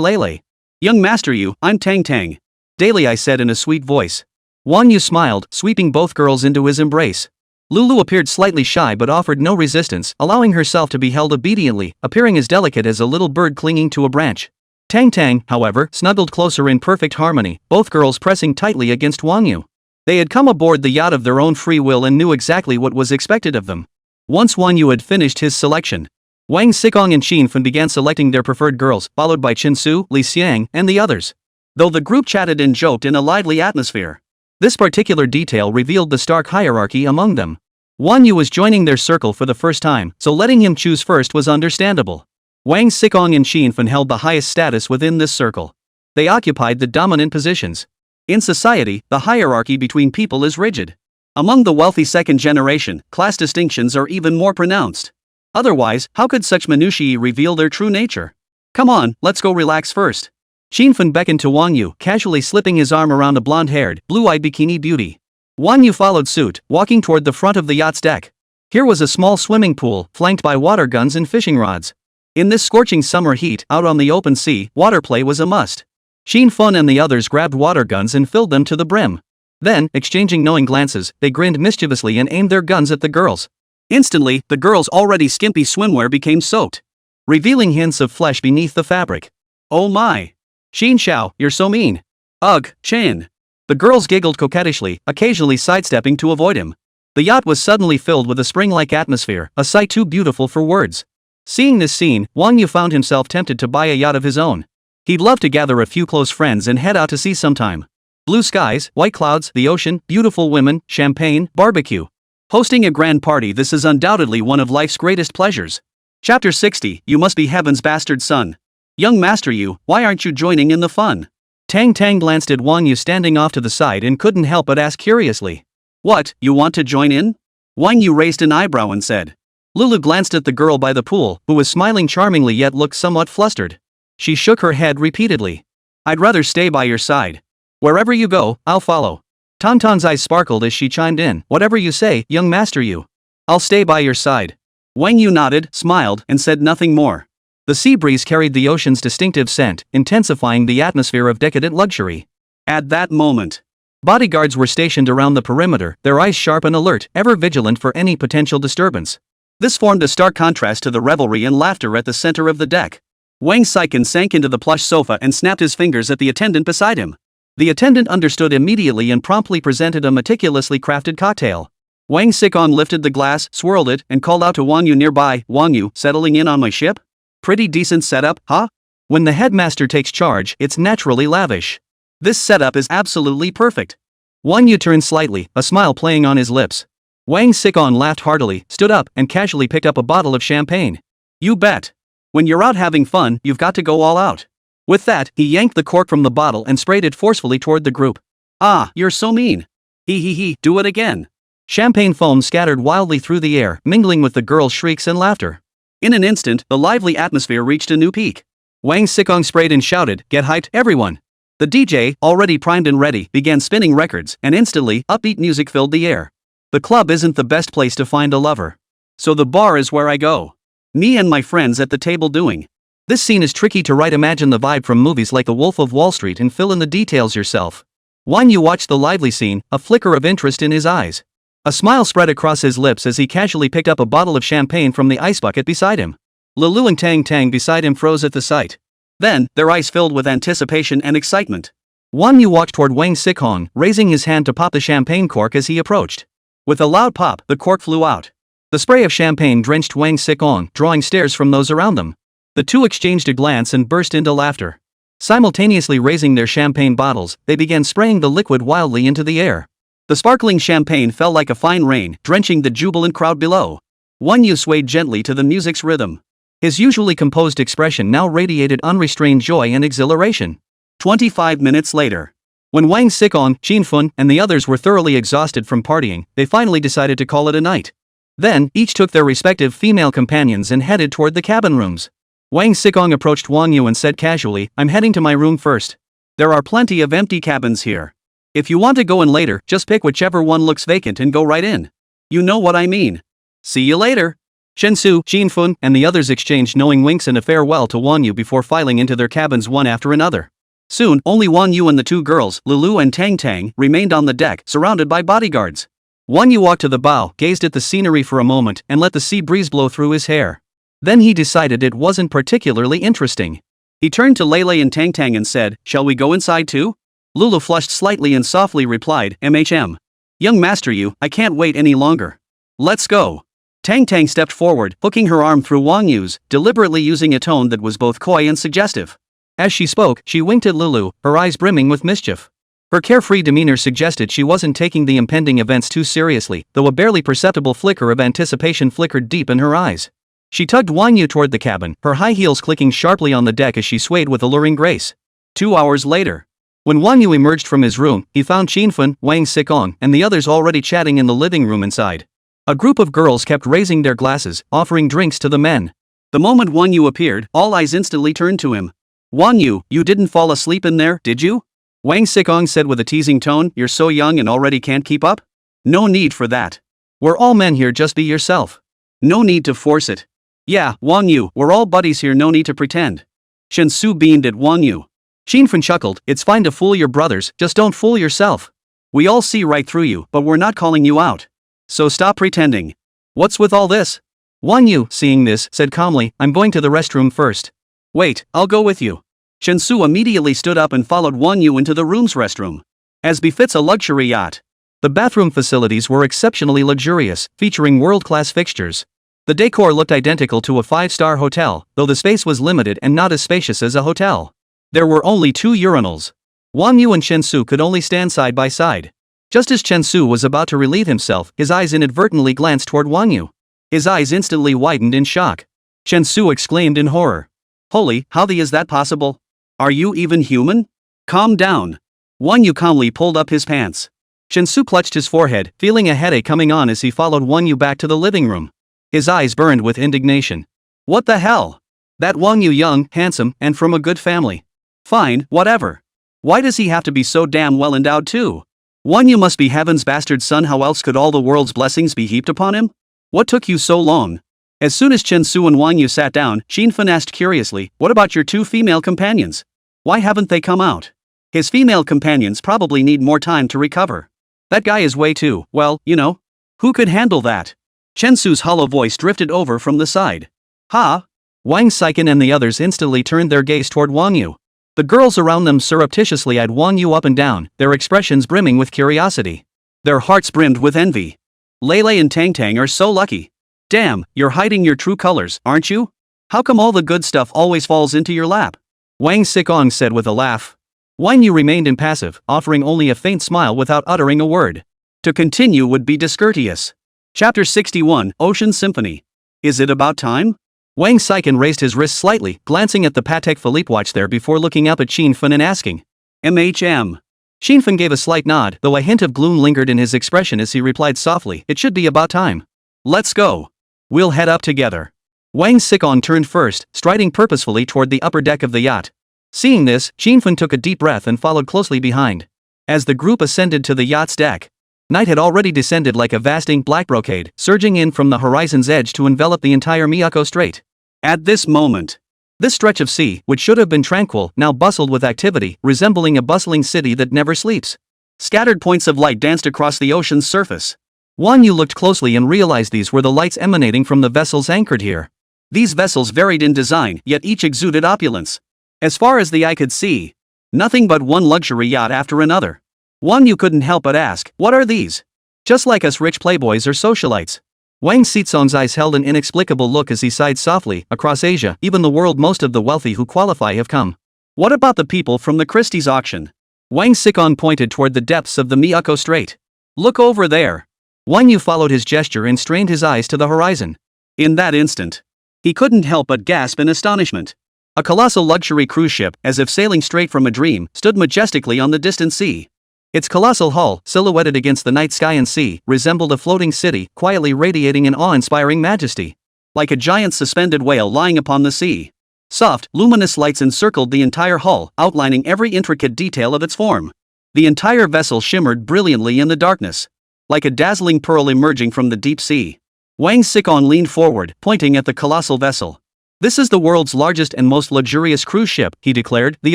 Lele. Young Master Yu, I'm Tang Tang. Daily, I said in a sweet voice. Wang Yu smiled, sweeping both girls into his embrace. Lulu appeared slightly shy but offered no resistance, allowing herself to be held obediently, appearing as delicate as a little bird clinging to a branch. Tang Tang, however, snuggled closer in perfect harmony, both girls pressing tightly against Wang Yu. They had come aboard the yacht of their own free will and knew exactly what was expected of them. Once Wang Yu had finished his selection, Wang Xizong and Xinfun began selecting their preferred girls, followed by Qinsu, Li Xiang, and the others. Though the group chatted and joked in a lively atmosphere, this particular detail revealed the stark hierarchy among them. Wang Yu was joining their circle for the first time, so letting him choose first was understandable. Wang Xizong and Xinfun held the highest status within this circle. They occupied the dominant positions. In society, the hierarchy between people is rigid. Among the wealthy second generation, class distinctions are even more pronounced. Otherwise, how could such minutiae reveal their true nature? Come on, let's go relax first. Xinfun beckoned to Wang Yu, casually slipping his arm around a blonde-haired, blue-eyed bikini beauty. Wang Yu followed suit, walking toward the front of the yacht's deck. Here was a small swimming pool, flanked by water guns and fishing rods. In this scorching summer heat, out on the open sea, water play was a must. Xinfun and the others grabbed water guns and filled them to the brim. Then, exchanging knowing glances, they grinned mischievously and aimed their guns at the girls. Instantly, the girls' already skimpy swimwear became soaked, revealing hints of flesh beneath the fabric. Oh my! Xin Xiao, you're so mean. Ugh, Chen. The girls giggled coquettishly, occasionally sidestepping to avoid him. The yacht was suddenly filled with a spring-like atmosphere, a sight too beautiful for words. Seeing this scene, Wang Yu found himself tempted to buy a yacht of his own. He'd love to gather a few close friends and head out to sea sometime. Blue skies, white clouds, the ocean, beautiful women, champagne, barbecue. Hosting a grand party, this is undoubtedly one of life's greatest pleasures. Chapter 60, You Must Be Heaven's Bastard Son. Young Master Yu, why aren't you joining in the fun? Tang Tang glanced at Wang Yu standing off to the side and couldn't help but ask curiously. What, you want to join in? Wang Yu raised an eyebrow and said. Lulu glanced at the girl by the pool, who was smiling charmingly yet looked somewhat flustered. She shook her head repeatedly. I'd rather stay by your side. Wherever you go, I'll follow. Tantan's eyes sparkled as she chimed in. Whatever you say, young master you. I'll stay by your side. Wang Yu nodded, smiled, and said nothing more. The sea breeze carried the ocean's distinctive scent, intensifying the atmosphere of decadent luxury. At that moment, bodyguards were stationed around the perimeter, their eyes sharp and alert, ever vigilant for any potential disturbance. This formed a stark contrast to the revelry and laughter at the center of the deck. Wang Saiken sank into the plush sofa and snapped his fingers at the attendant beside him. The attendant understood immediately and promptly presented a meticulously crafted cocktail. Wang Sicon lifted the glass, swirled it, and called out to Wang Yu nearby. Wang Yu, settling in on my ship? Pretty decent setup, huh? When the headmaster takes charge, it's naturally lavish. This setup is absolutely perfect. Wang Yu turned slightly, a smile playing on his lips. Wang Sicon laughed heartily, stood up, and casually picked up a bottle of champagne. You bet. When you're out having fun, you've got to go all out. With that, he yanked the cork from the bottle and sprayed it forcefully toward the group. Ah, you're so mean. He, do it again. Champagne foam scattered wildly through the air, mingling with the girls' shrieks and laughter. In an instant, the lively atmosphere reached a new peak. Wang Sicong sprayed and shouted, "Get hyped, everyone!" The DJ, already primed and ready, began spinning records, and instantly, upbeat music filled the air. The club isn't the best place to find a lover. So the bar is where I go. Me and my friends at the table doing. This scene is tricky to write. Imagine the vibe from movies like The Wolf of Wall Street and fill in the details yourself. Wang Yu watched the lively scene, a flicker of interest in his eyes. A smile spread across his lips as he casually picked up a bottle of champagne from the ice bucket beside him. Lulu and Tang Tang beside him froze at the sight. Then, their eyes filled with anticipation and excitement. Wang Yu walked toward Wang Sicong, raising his hand to pop the champagne cork as he approached. With a loud pop, the cork flew out. The spray of champagne drenched Wang Sicong, drawing stares from those around them. The two exchanged a glance and burst into laughter. Simultaneously raising their champagne bottles, they began spraying the liquid wildly into the air. The sparkling champagne fell like a fine rain, drenching the jubilant crowd below. Wang Yu swayed gently to the music's rhythm. His usually composed expression now radiated unrestrained joy and exhilaration. 25 minutes later, when Wang Sicong, Qinfun, and the others were thoroughly exhausted from partying, they finally decided to call it a night. Then, each took their respective female companions and headed toward the cabin rooms. Wang Sicong approached Wang Yu and said casually, "I'm heading to my room first. There are plenty of empty cabins here. If you want to go in later, just pick whichever one looks vacant and go right in. You know what I mean. See you later." Shensu, Qinfun, and the others exchanged knowing winks and a farewell to Wang Yu before filing into their cabins one after another. Soon, only Wang Yu and the two girls, Lulu and Tang Tang, remained on the deck, surrounded by bodyguards. Wang Yu walked to the bow, gazed at the scenery for a moment, and let the sea breeze blow through his hair. Then he decided it wasn't particularly interesting. He turned to Lele and Tang Tang and said, "Shall we go inside too?" Lulu flushed slightly and softly replied, "MHM. Young master you, I can't wait any longer. Let's go." Tang Tang stepped forward, hooking her arm through Wang Yu's, deliberately using a tone that was both coy and suggestive. As she spoke, she winked at Lulu, her eyes brimming with mischief. Her carefree demeanor suggested she wasn't taking the impending events too seriously, though a barely perceptible flicker of anticipation flickered deep in her eyes. She tugged Wang Yu toward the cabin, her high heels clicking sharply on the deck as she swayed with alluring grace. 2 hours later, when Wang Yu emerged from his room, he found Qinfun, Wang Sicong, and the others already chatting in the living room inside. A group of girls kept raising their glasses, offering drinks to the men. The moment Wang Yu appeared, all eyes instantly turned to him. "Wang Yu, you didn't fall asleep in there, did you?" Wang Sicong said with a teasing tone, "You're so young and already can't keep up? No need for that. We're all men here, just be yourself. No need to force it." "Yeah, Wang Yu, we're all buddies here, no need to pretend." Shen Su beamed at Wang Yu. Qinfun chuckled, "It's fine to fool your brothers, just don't fool yourself. We all see right through you, but we're not calling you out. So stop pretending. What's with all this?" Wang Yu, seeing this, said calmly, "I'm going to the restroom first." "Wait, I'll go with you." Shen Su immediately stood up and followed Wang Yu into the room's restroom. As befits a luxury yacht, the bathroom facilities were exceptionally luxurious, featuring world-class fixtures. The decor looked identical to a 5-star hotel, though the space was limited and not as spacious as a hotel. There were only 2 urinals. Wang Yu and Shen Su could only stand side by side. Just as Shen Su was about to relieve himself, his eyes inadvertently glanced toward Wang Yu. His eyes instantly widened in shock. Shen Su exclaimed in horror. "Holy, how the is that possible? Are you even human? Calm down." Wang Yu calmly pulled up his pants. Shen Su clutched his forehead, feeling a headache coming on as he followed Wang Yu back to the living room. His eyes burned with indignation. What the hell? That Wang You young, handsome, and from a good family. Fine, whatever. Why does he have to be so damn well endowed too? Wang You must be heaven's bastard son. How else could all the world's blessings be heaped upon him? What took you so long? As soon as Chen Su and Wang Yu sat down, Xinfen asked curiously, what about your two female companions? Why haven't they come out? His female companions probably need more time to recover. That guy is way too, well, you know. Who could handle that? Chen Su's hollow voice drifted over from the side. Ha! Wang Saiken and the others instantly turned their gaze toward Wang Yu. The girls around them surreptitiously eyed Wang Yu up and down, their expressions brimming with curiosity. Their hearts brimmed with envy. Lei and Tang Tang are so lucky. Damn, you're hiding your true colors, aren't you? How come all the good stuff always falls into your lap? Wang Sikong said with a laugh. Wang Yu remained impassive, offering only a faint smile without uttering a word. To continue would be discourteous. Chapter 61, Ocean Symphony. Is it about time? Wang Saiken raised his wrist slightly, glancing at the Patek Philippe watch there before looking up at Xinfen and asking. MHM. Xinfen gave a slight nod, though a hint of gloom lingered in his expression as he replied softly, it should be about time. Let's go. We'll head up together. Wang Sikong turned first, striding purposefully toward the upper deck of the yacht. Seeing this, Xinfen took a deep breath and followed closely behind. As the group ascended to the yacht's deck, night had already descended like a vasting black brocade, surging in from the horizon's edge to envelop the entire Miyako Strait. At this moment, this stretch of sea, which should have been tranquil, now bustled with activity, resembling a bustling city that never sleeps. Scattered points of light danced across the ocean's surface. Wang Yu looked closely and realized these were the lights emanating from the vessels anchored here. These vessels varied in design, yet each exuded opulence. As far as the eye could see, nothing but one luxury yacht after another. Wang Yu couldn't help but ask, what are these? Just like us rich playboys or socialites. Wang Xizong's eyes held an inexplicable look as he sighed softly. Across Asia, even the world, most of the wealthy who qualify have come. What about the people from the Christie's auction? Wang Sikong pointed toward the depths of the Miyako Strait. Look over there. Wang Yu followed his gesture and strained his eyes to the horizon. In that instant, he couldn't help but gasp in astonishment. A colossal luxury cruise ship, as if sailing straight from a dream, stood majestically on the distant sea. Its colossal hull, silhouetted against the night sky and sea, resembled a floating city, quietly radiating an awe-inspiring majesty. Like a giant suspended whale lying upon the sea. Soft, luminous lights encircled the entire hull, outlining every intricate detail of its form. The entire vessel shimmered brilliantly in the darkness, like a dazzling pearl emerging from the deep sea. Wang Sikong leaned forward, pointing at the colossal vessel. This is the world's largest and most luxurious cruise ship, he declared, the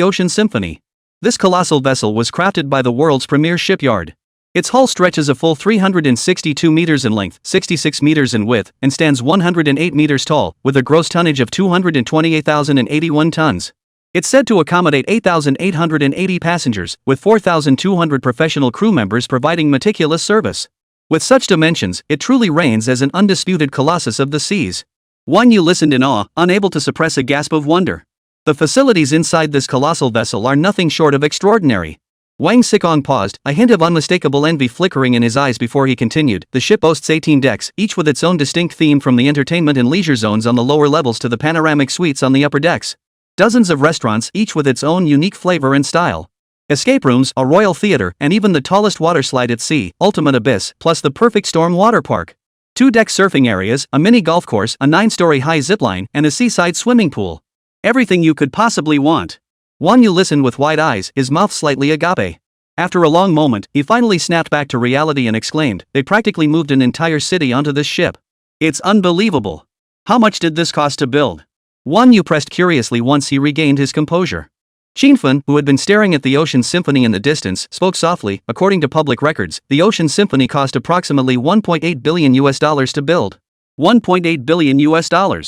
Ocean Symphony. This colossal vessel was crafted by the world's premier shipyard. Its hull stretches a full 362 meters in length, 66 meters in width, and stands 108 meters tall, with a gross tonnage of 228,081 tons. It's said to accommodate 8,880 passengers, with 4,200 professional crew members providing meticulous service. With such dimensions, it truly reigns as an undisputed colossus of the seas. Wang Yu listened in awe, unable to suppress a gasp of wonder. The facilities inside this colossal vessel are nothing short of extraordinary. Wang Sikong paused, a hint of unmistakable envy flickering in his eyes before he continued. The ship boasts 18 decks, each with its own distinct theme, from the entertainment and leisure zones on the lower levels to the panoramic suites on the upper decks. Dozens of restaurants, each with its own unique flavor and style. Escape rooms, a royal theater, and even the tallest water slide at sea, Ultimate Abyss, plus the perfect storm water park. 2-deck surfing areas, a mini golf course, a 9-story high zipline, and a seaside swimming pool. Everything you could possibly want. Wang Yu listened with wide eyes, his mouth slightly agape. After a long moment, he finally snapped back to reality and exclaimed, they practically moved an entire city onto this ship. It's unbelievable. How much did this cost to build? Wang Yu pressed curiously once he regained his composure. Xinfen, who had been staring at the Ocean Symphony in the distance, spoke softly. According to public records, the Ocean Symphony cost approximately $1.8 billion to build. $1.8 billion.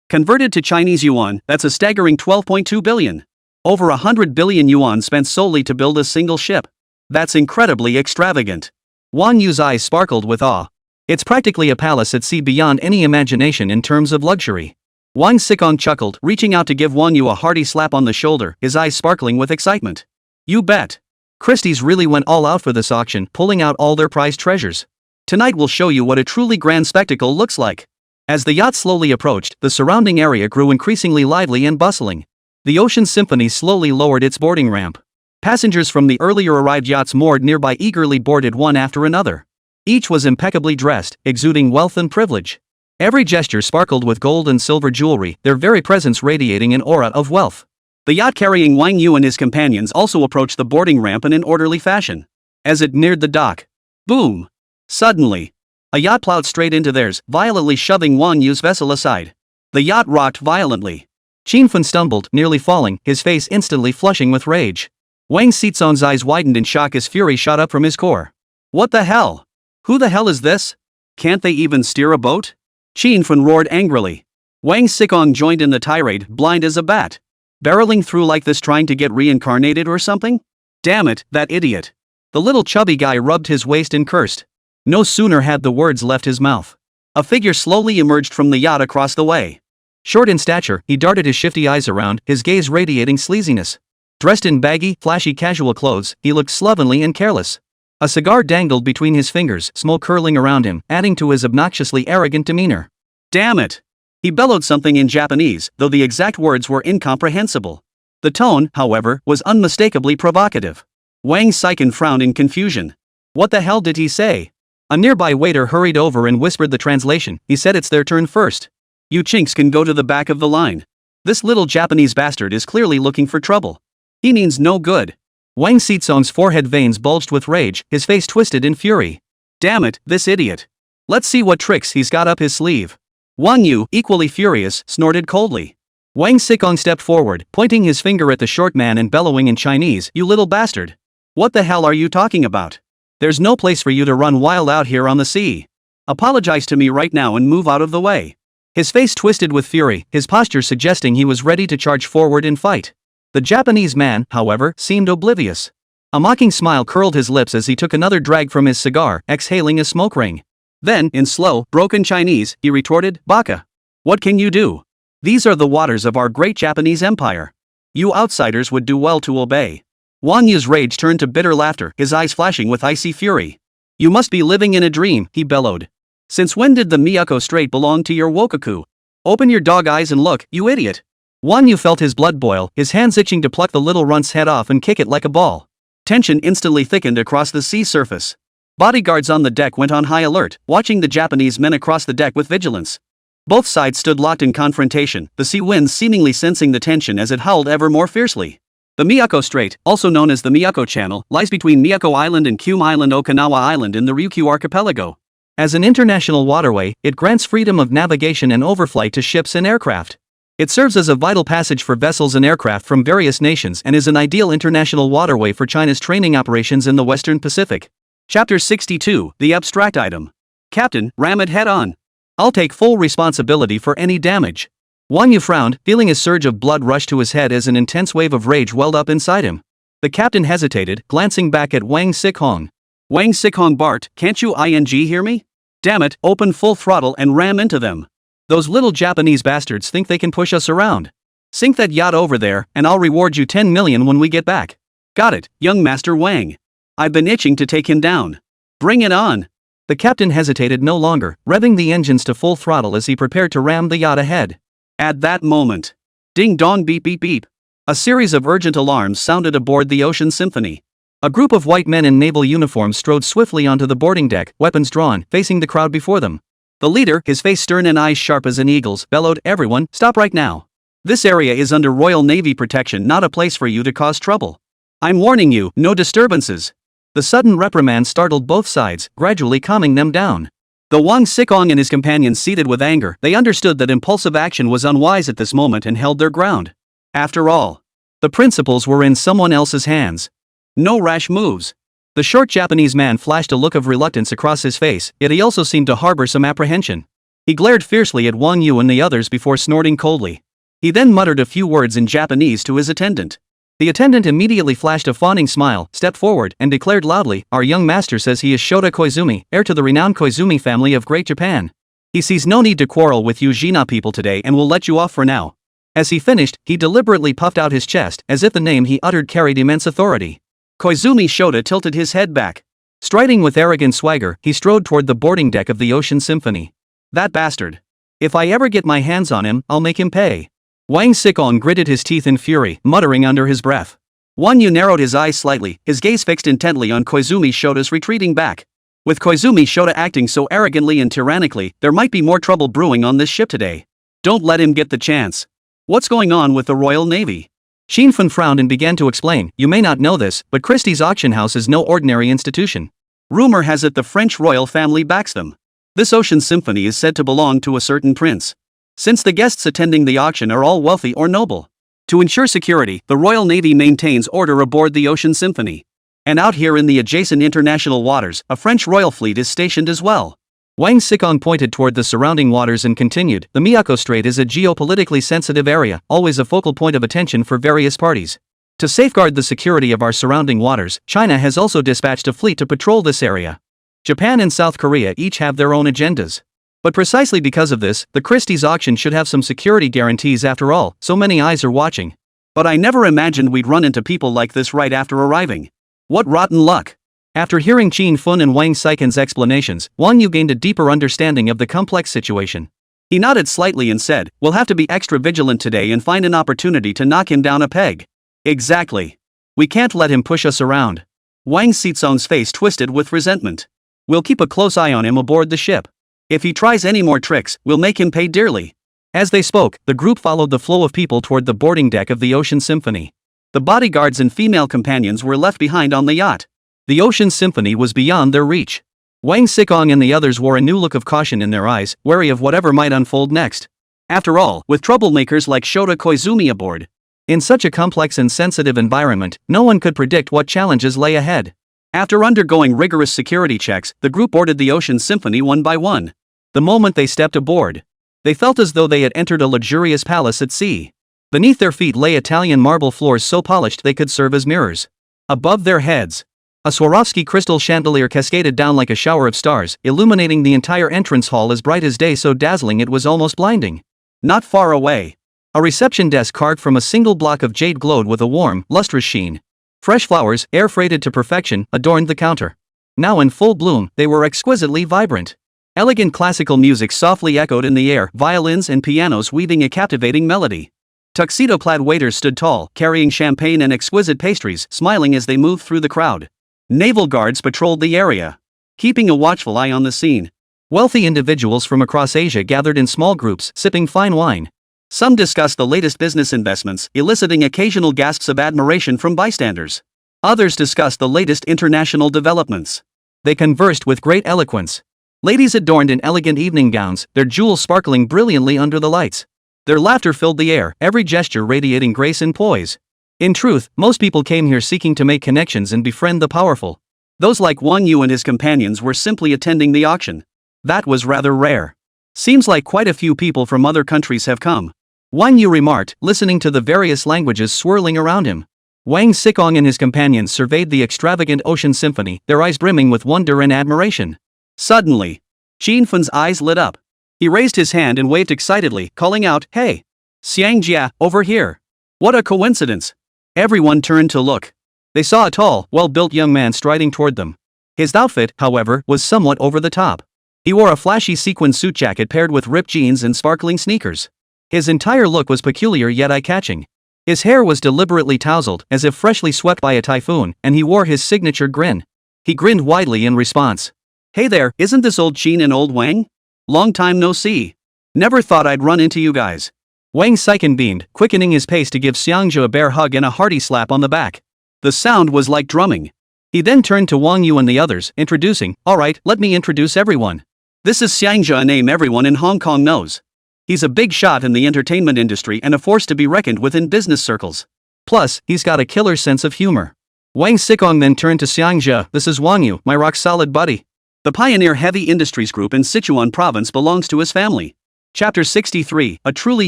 Converted to Chinese yuan, that's a staggering 12.2 billion. Over 100 billion yuan spent solely to build a single ship. That's incredibly extravagant. Wang Yu's eyes sparkled with awe. It's practically a palace at sea beyond any imagination in terms of luxury. Wang Sikong chuckled, reaching out to give Wang Yu a hearty slap on the shoulder, his eyes sparkling with excitement. You bet. Christie's really went all out for this auction, pulling out all their prized treasures. Tonight we'll show you what a truly grand spectacle looks like. As the yacht slowly approached, the surrounding area grew increasingly lively and bustling. The Ocean Symphony slowly lowered its boarding ramp. Passengers from the earlier arrived yachts moored nearby eagerly boarded one after another. Each was impeccably dressed, exuding wealth and privilege. Every gesture sparkled with gold and silver jewelry, their very presence radiating an aura of wealth. The yacht carrying Wang Yu and his companions also approached the boarding ramp in an orderly fashion. As it neared the dock, boom! Suddenly, a yacht plowed straight into theirs, violently shoving Wang Yu's vessel aside. The yacht rocked violently. Qin stumbled, nearly falling, his face instantly flushing with rage. Wang Xizong's eyes widened in shock as fury shot up from his core. What the hell? Who the hell is this? Can't they even steer a boat? Qin roared angrily. Wang Xizong joined in the tirade, blind as a bat. Barreling through like this trying to get reincarnated or something? Damn it, that idiot. The little chubby guy rubbed his waist and cursed. No sooner had the words left his mouth. A figure slowly emerged from the yacht across the way. Short in stature, he darted his shifty eyes around, his gaze radiating sleaziness. Dressed in baggy, flashy casual clothes, he looked slovenly and careless. A cigar dangled between his fingers, smoke curling around him, adding to his obnoxiously arrogant demeanor. Damn it! He bellowed something in Japanese, though the exact words were incomprehensible. The tone, however, was unmistakably provocative. Wang Xizong frowned in confusion. What the hell did he say? A nearby waiter hurried over and whispered the translation. He said it's their turn first. You chinks can go to the back of the line. This little Japanese bastard is clearly looking for trouble. He means no good. Wang Xizong's forehead veins bulged with rage, his face twisted in fury. Damn it, this idiot. Let's see what tricks he's got up his sleeve. Wang Yu, equally furious, snorted coldly. Wang Xizong stepped forward, pointing his finger at the short man and bellowing in Chinese, "You little bastard. What the hell are you talking about? There's no place for you to run wild out here on the sea. Apologize to me right now and move out of the way." His face twisted with fury, his posture suggesting he was ready to charge forward and fight. The Japanese man, however, seemed oblivious. A mocking smile curled his lips as he took another drag from his cigar, exhaling a smoke ring. Then, in slow, broken Chinese, he retorted, "Baka. What can you do? These are the waters of our great Japanese empire. You outsiders would do well to obey." Wang Yu's rage turned to bitter laughter, his eyes flashing with icy fury. "You must be living in a dream," he bellowed. "Since when did the Miyako Strait belong to your wokaku? Open your dog eyes and look, you idiot." Wang Yu felt his blood boil, his hands itching to pluck the little runt's head off and kick it like a ball. Tension instantly thickened across the sea surface. Bodyguards on the deck went on high alert, watching the Japanese men across the deck with vigilance. Both sides stood locked in confrontation, the sea winds seemingly sensing the tension as it howled ever more fiercely. The Miyako Strait, also known as the Miyako Channel, lies between Miyako Island and Kyum Island, Okinawa Island in the Ryukyu archipelago. As an international waterway, it grants freedom of navigation and overflight to ships and aircraft. It serves as a vital passage for vessels and aircraft from various nations and is an ideal international waterway for China's training operations in the Western Pacific. Chapter 62, The Abstract Item. Captain, ram it head on. I'll take full responsibility for any damage. Wang Yu frowned, feeling a surge of blood rush to his head as an intense wave of rage welled up inside him. The captain hesitated, glancing back at Wang Xizong. Wang Xizong barked, "Can't you hear me? Damn it, open full throttle and ram into them. Those little Japanese bastards think they can push us around. Sink that yacht over there, and I'll reward you 10 million when we get back." "Got it, young Master Wang. I've been itching to take him down. Bring it on." The captain hesitated no longer, revving the engines to full throttle as he prepared to ram the yacht ahead. At that moment, ding dong beep beep beep. A series of urgent alarms sounded aboard the Ocean Symphony. A group of white men in naval uniforms strode swiftly onto the boarding deck, weapons drawn, facing the crowd before them. The leader, his face stern and eyes sharp as an eagle's, bellowed, "Everyone, stop right now. This area is under Royal Navy protection, not a place for you to cause trouble. I'm warning you, no disturbances." The sudden reprimand startled both sides, gradually calming them down. Though Wang Xizong and his companions seethed with anger, they understood that impulsive action was unwise at this moment and held their ground. After all, the principles were in someone else's hands. No rash moves. The short Japanese man flashed a look of reluctance across his face, yet he also seemed to harbor some apprehension. He glared fiercely at Wang Yu and the others before snorting coldly. He then muttered a few words in Japanese to his attendant. The attendant immediately flashed a fawning smile, stepped forward, and declared loudly, "Our young master says he is Shota Koizumi, heir to the renowned Koizumi family of Great Japan. He sees no need to quarrel with you Jina people today and will let you off for now." As he finished, he deliberately puffed out his chest, as if the name he uttered carried immense authority. Koizumi Shota tilted his head back. Striding with arrogant swagger, he strode toward the boarding deck of the Ocean Symphony. "That bastard. If I ever get my hands on him, I'll make him pay." Wang Xizong gritted his teeth in fury, muttering under his breath. Wang Yu narrowed his eyes slightly, his gaze fixed intently on Koizumi Shota's retreating back. With Koizumi Shota acting so arrogantly and tyrannically, there might be more trouble brewing on this ship today. Don't let him get the chance. What's going on with the Royal Navy? Shinfun frowned and began to explain, you may not know this, but Christie's auction house is no ordinary institution. Rumor has it the French royal family backs them. This Ocean Symphony is said to belong to a certain prince. Since the guests attending the auction are all wealthy or noble. To ensure security, the Royal Navy maintains order aboard the Ocean Symphony. And out here in the adjacent international waters, a French royal fleet is stationed as well. Wang Xikong pointed toward the surrounding waters and continued, the Miyako Strait is a geopolitically sensitive area, always a focal point of attention for various parties. To safeguard the security of our surrounding waters, China has also dispatched a fleet to patrol this area. Japan and South Korea each have their own agendas. But precisely because of this, the Christie's auction should have some security guarantees after all, so many eyes are watching. But I never imagined we'd run into people like this right after arriving. What rotten luck! After hearing Qin Fun and Wang Xiken's explanations, Wang Yu gained a deeper understanding of the complex situation. He nodded slightly and said, we'll have to be extra vigilant today and find an opportunity to knock him down a peg. Exactly. We can't let him push us around. Wang Xizong's face twisted with resentment. We'll keep a close eye on him aboard the ship. If he tries any more tricks, we'll make him pay dearly. As they spoke, the group followed the flow of people toward the boarding deck of the Ocean Symphony. The bodyguards and female companions were left behind on the yacht. The Ocean Symphony was beyond their reach. Wang Xikong and the others wore a new look of caution in their eyes, wary of whatever might unfold next. After all, with troublemakers like Shota Koizumi aboard. In such a complex and sensitive environment, no one could predict what challenges lay ahead. After undergoing rigorous security checks, the group boarded the Ocean Symphony one by one. The moment they stepped aboard, they felt as though they had entered a luxurious palace at sea. Beneath their feet lay Italian marble floors so polished they could serve as mirrors. Above their heads, a Swarovski crystal chandelier cascaded down like a shower of stars, illuminating the entire entrance hall as bright as day, so dazzling it was almost blinding. Not far away, a reception desk carved from a single block of jade glowed with a warm, lustrous sheen. Fresh flowers, air freighted to perfection, adorned the counter. Now in full bloom, they were exquisitely vibrant. Elegant classical music softly echoed in the air, violins and pianos weaving a captivating melody. Tuxedo-clad waiters stood tall, carrying champagne and exquisite pastries, smiling as they moved through the crowd. Naval guards patrolled the area, keeping a watchful eye on the scene. Wealthy individuals from across Asia gathered in small groups, sipping fine wine. Some discussed the latest business investments, eliciting occasional gasps of admiration from bystanders. Others discussed the latest international developments. They conversed with great eloquence. Ladies adorned in elegant evening gowns, their jewels sparkling brilliantly under the lights. Their laughter filled the air, every gesture radiating grace and poise. In truth, most people came here seeking to make connections and befriend the powerful. Those like Wang Yu and his companions were simply attending the auction. That was rather rare. Seems like quite a few people from other countries have come. Wang Yu remarked, listening to the various languages swirling around him. Wang Xikong and his companions surveyed the extravagant Ocean Symphony, their eyes brimming with wonder and admiration. Suddenly, Qin Fun's eyes lit up. He raised his hand and waved excitedly, calling out, "Hey! Xiangjia, over here!" What a coincidence! Everyone turned to look. They saw a tall, well-built young man striding toward them. His outfit, however, was somewhat over the top. He wore a flashy sequin suit jacket paired with ripped jeans and sparkling sneakers. His entire look was peculiar yet eye-catching. His hair was deliberately tousled, as if freshly swept by a typhoon, and he wore his signature grin. He grinned widely in response. "Hey there, isn't this old Qin and old Wang? Long time no see. Never thought I'd run into you guys." Wang Xiken beamed, quickening his pace to give Xiangzhe a bear hug and a hearty slap on the back. The sound was like drumming. He then turned to Wang Yu and the others, introducing, "Alright, let me introduce everyone. This is Xiangzhe, a name everyone in Hong Kong knows. He's a big shot in the entertainment industry and a force to be reckoned with in business circles. Plus, he's got a killer sense of humor." Wang Xikong then turned to Xiangzhe, "This is Wang Yu, my rock-solid buddy. The Pioneer Heavy Industries Group in Sichuan Province belongs to his family." Chapter 63, A Truly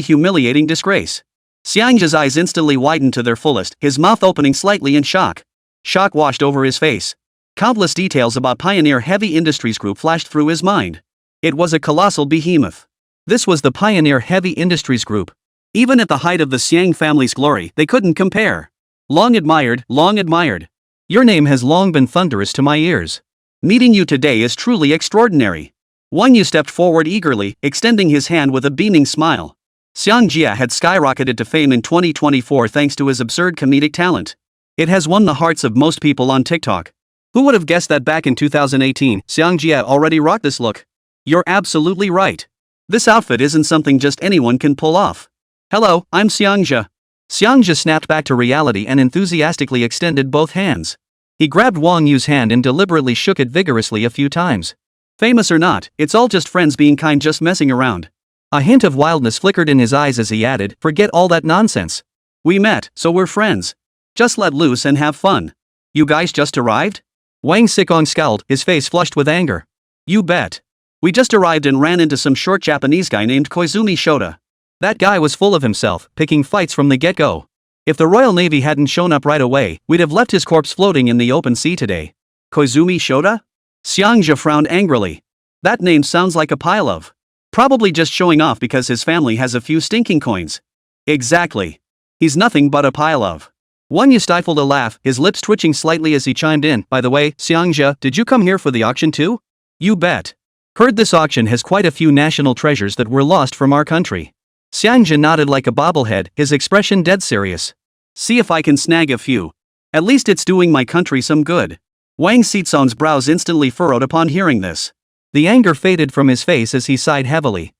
Humiliating Disgrace. Xiangzhe's eyes instantly widened to their fullest, his mouth opening slightly in shock. Shock washed over his face. Countless details about Pioneer Heavy Industries Group flashed through his mind. It was a colossal behemoth. This was the Pioneer Heavy Industries Group. Even at the height of the Xiang family's glory, they couldn't compare. Long admired, long admired. Your name has long been thunderous to my ears. Meeting you today is truly extraordinary. Wang Yu stepped forward eagerly, extending his hand with a beaming smile. Xiangjia had skyrocketed to fame in 2024 thanks to his absurd comedic talent. It has won the hearts of most people on TikTok. Who would have guessed that back in 2018, Xiangjia already rocked this look? You're absolutely right. This outfit isn't something just anyone can pull off. Hello, I'm Xiangjia. Xiangjia snapped back to reality and enthusiastically extended both hands. He grabbed Wang Yu's hand and deliberately shook it vigorously a few times. Famous or not, it's all just friends being kind, just messing around. A hint of wildness flickered in his eyes as he added, forget all that nonsense. We met, so we're friends. Just let loose and have fun. You guys just arrived? Wang Xikong scowled, his face flushed with anger. You bet. We just arrived and ran into some short Japanese guy named Koizumi Shota. That guy was full of himself, picking fights from the get-go. If the Royal Navy hadn't shown up right away, we'd have left his corpse floating in the open sea today. Koizumi Shota? Xiangjia frowned angrily. That name sounds like a pile of. Probably just showing off because his family has a few stinking coins. Exactly. He's nothing but a pile of. Wang Yu stifled a laugh, his lips twitching slightly as he chimed in, by the way, Xiangjia, did you come here for the auction too? You bet. Heard this auction has quite a few national treasures that were lost from our country. Xiangjia nodded like a bobblehead, his expression dead serious. See if I can snag a few. At least it's doing my country some good. Wang Xizong's brows instantly furrowed upon hearing this. The anger faded from his face as he sighed heavily.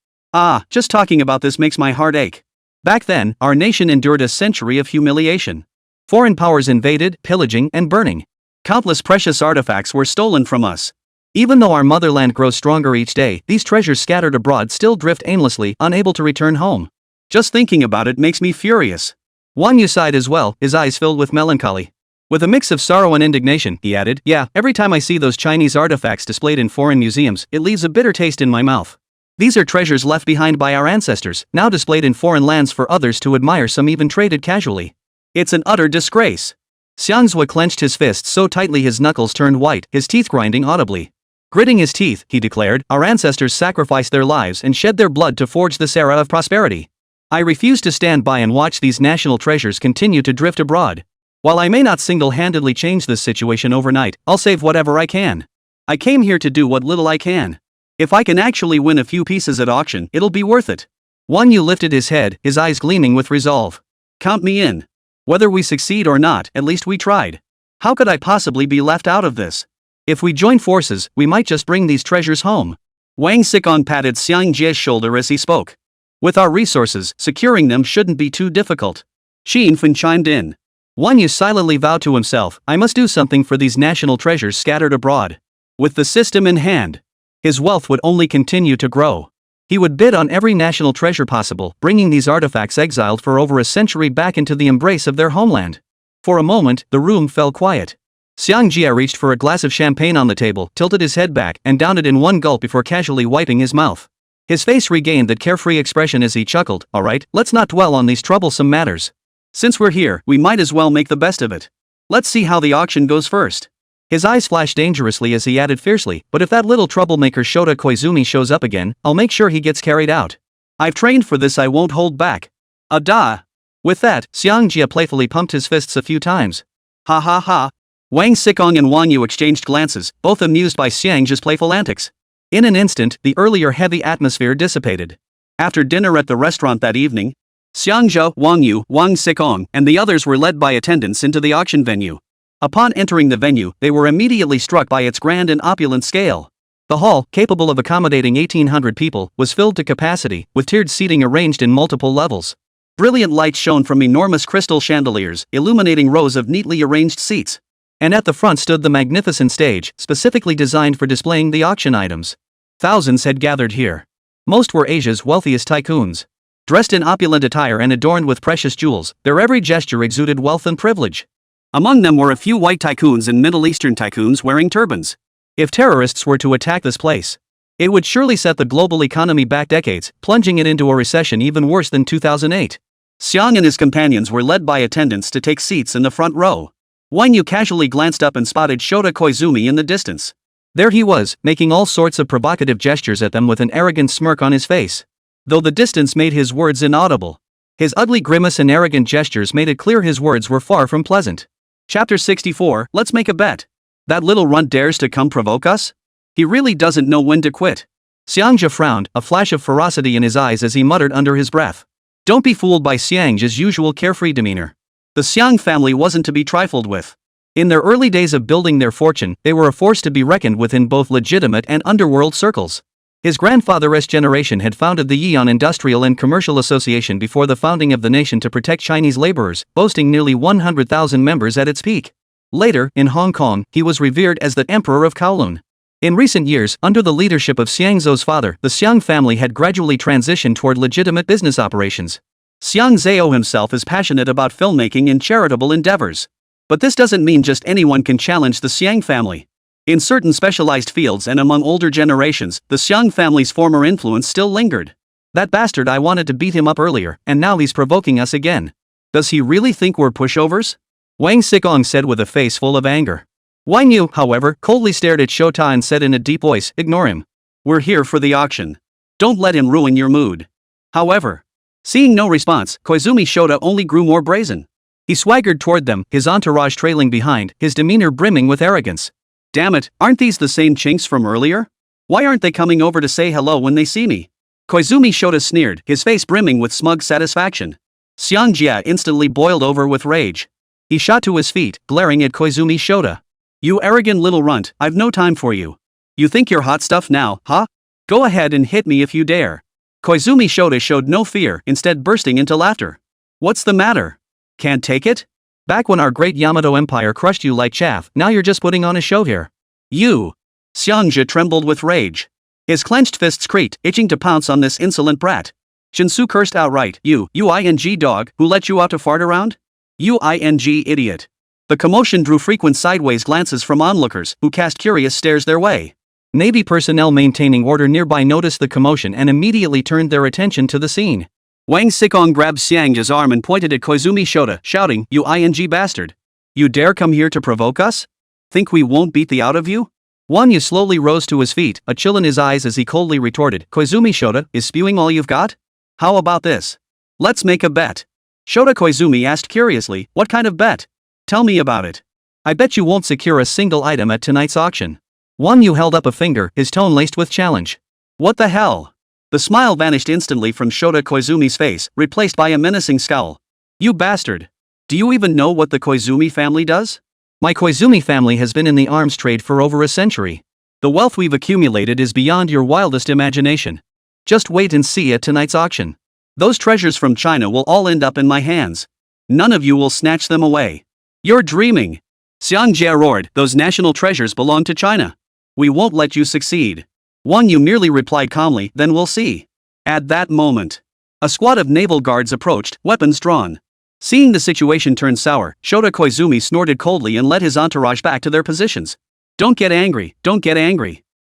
Just talking about this makes my heart ache. Back then, our nation endured a century of humiliation. Foreign powers invaded, pillaging, and burning. Countless precious artifacts were stolen from us. Even though our motherland grows stronger each day, these treasures scattered abroad still drift aimlessly, unable to return home. Just thinking about it makes me furious. Wang Yu sighed as well, his eyes filled with melancholy. With a mix of sorrow and indignation, he added, yeah, every time I see those Chinese artifacts displayed in foreign museums, it leaves a bitter taste in my mouth. These are treasures left behind by our ancestors, now displayed in foreign lands for others to admire, some even traded casually. It's an utter disgrace. Xiangjia clenched his fists so tightly his knuckles turned white, his teeth grinding audibly. Gritting his teeth, he declared, our ancestors sacrificed their lives and shed their blood to forge this era of prosperity. I refuse to stand by and watch these national treasures continue to drift abroad. While I may not single-handedly change this situation overnight, I'll save whatever I can. I came here to do what little I can. If I can actually win a few pieces at auction, it'll be worth it. Wang Yu lifted his head, his eyes gleaming with resolve. Count me in. Whether we succeed or not, at least we tried. How could I possibly be left out of this? If we join forces, we might just bring these treasures home. Wang Xikong patted Xiangjia's shoulder as he spoke. With our resources, securing them shouldn't be too difficult. Xin Fen chimed in. Wang Yu silently vowed to himself, I must do something for these national treasures scattered abroad. With the system in hand, his wealth would only continue to grow. He would bid on every national treasure possible, bringing these artifacts exiled for over a century back into the embrace of their homeland. For a moment, the room fell quiet. Xiangjia reached for a glass of champagne on the table, tilted his head back, and downed it in one gulp before casually wiping his mouth. His face regained that carefree expression as he chuckled, all right, let's not dwell on these troublesome matters. Since we're here, we might as well make the best of it. Let's see how the auction goes first. His eyes flashed dangerously as he added fiercely, but if that little troublemaker Shota Koizumi shows up again, I'll make sure he gets carried out. I've trained for this, I won't hold back. Ada! With that, Xiangjia playfully pumped his fists a few times. Ha ha ha. Wang Xikong and Wang Yu exchanged glances, both amused by Xiangjia's playful antics. In an instant, the earlier heavy atmosphere dissipated. After dinner at the restaurant that evening, Xiangjia, Wang Yu, Wang Xikong, and the others were led by attendants into the auction venue. Upon entering the venue, they were immediately struck by its grand and opulent scale. The hall, capable of accommodating 1,800 people, was filled to capacity, with tiered seating arranged in multiple levels. Brilliant lights shone from enormous crystal chandeliers, illuminating rows of neatly arranged seats. And at the front stood the magnificent stage, specifically designed for displaying the auction items. Thousands had gathered here. Most were Asia's wealthiest tycoons. Dressed in opulent attire and adorned with precious jewels, their every gesture exuded wealth and privilege. Among them were a few white tycoons and Middle Eastern tycoons wearing turbans. If terrorists were to attack this place, it would surely set the global economy back decades, plunging it into a recession even worse than 2008. Xiang and his companions were led by attendants to take seats in the front row. Wang Yu casually glanced up and spotted Shota Koizumi in the distance. There he was, making all sorts of provocative gestures at them with an arrogant smirk on his face. Though the distance made his words inaudible, his ugly grimace and arrogant gestures made it clear his words were far from pleasant. Chapter 64, let's make a bet. That little runt dares to come provoke us? He really doesn't know when to quit. Xiangjia frowned, a flash of ferocity in his eyes as he muttered under his breath. Don't be fooled by Xiangjia's usual carefree demeanor. The Xiang family wasn't to be trifled with. In their early days of building their fortune, they were a force to be reckoned with in both legitimate and underworld circles. His grandfather's generation had founded the Yi'an Industrial and Commercial Association before the founding of the nation to protect Chinese laborers, boasting nearly 100,000 members at its peak. Later, in Hong Kong, he was revered as the Emperor of Kowloon. In recent years, under the leadership of Xiang Zhou's father, the Xiang family had gradually transitioned toward legitimate business operations. Xiang Zhao himself is passionate about filmmaking and charitable endeavors. But this doesn't mean just anyone can challenge the Xiang family. In certain specialized fields and among older generations, the Xiang family's former influence still lingered. That bastard, I wanted to beat him up earlier, and now he's provoking us again. Does he really think we're pushovers? Wang Xikong said with a face full of anger. Wang You, however, coldly stared at Shota and said in a deep voice, "Ignore him. We're here for the auction. Don't let him ruin your mood." However, seeing no response, Koizumi Shota only grew more brazen. He swaggered toward them, his entourage trailing behind, his demeanor brimming with arrogance. Damn it, aren't these the same chinks from earlier? Why aren't they coming over to say hello when they see me? Koizumi Shota sneered, his face brimming with smug satisfaction. Xiang Jia instantly boiled over with rage. He shot to his feet, glaring at Koizumi Shota. "You arrogant little runt, I've no time for you. You think you're hot stuff now, huh? Go ahead and hit me if you dare." Koizumi Shota showed no fear, instead bursting into laughter. "What's the matter? Can't take it? Back when our great Yamato Empire crushed you like chaff, now you're just putting on a show here. You!" Xiangjia trembled with rage. His clenched fists creaked, itching to pounce on this insolent brat. Shinsu cursed outright, You ing dog, who let you out to fart around? You ing idiot." The commotion drew frequent sideways glances from onlookers, who cast curious stares their way. Navy personnel maintaining order nearby noticed the commotion and immediately turned their attention to the scene. Wang Xikong grabbed Xiangjia's arm and pointed at Koizumi Shota, shouting, "You ing bastard! You dare come here to provoke us? Think we won't beat the out of you?" Wang Yu slowly rose to his feet, a chill in his eyes as he coldly retorted, "Koizumi Shota, is spewing all you've got? How about this? Let's make a bet." Shota Koizumi asked curiously, "What kind of bet? Tell me about it. I bet you won't secure a single item at tonight's auction." Wang Yu held up a finger, his tone laced with challenge. "What the hell?" The smile vanished instantly from Shota Koizumi's face, replaced by a menacing scowl. "You bastard. Do you even know what the Koizumi family does? My Koizumi family has been in the arms trade for over a century. The wealth we've accumulated is beyond your wildest imagination. Just wait and see at tonight's auction. Those treasures from China will all end up in my hands. None of you will snatch them away. You're dreaming." Xiang Jia roared, "Those national treasures belong to China. We won't let you succeed." Wang Yu merely replied calmly, "Then we'll see." At that moment, a squad of naval guards approached, weapons drawn. Seeing the situation turn sour, Shota Koizumi snorted coldly and led his entourage back to their positions. Don't get angry.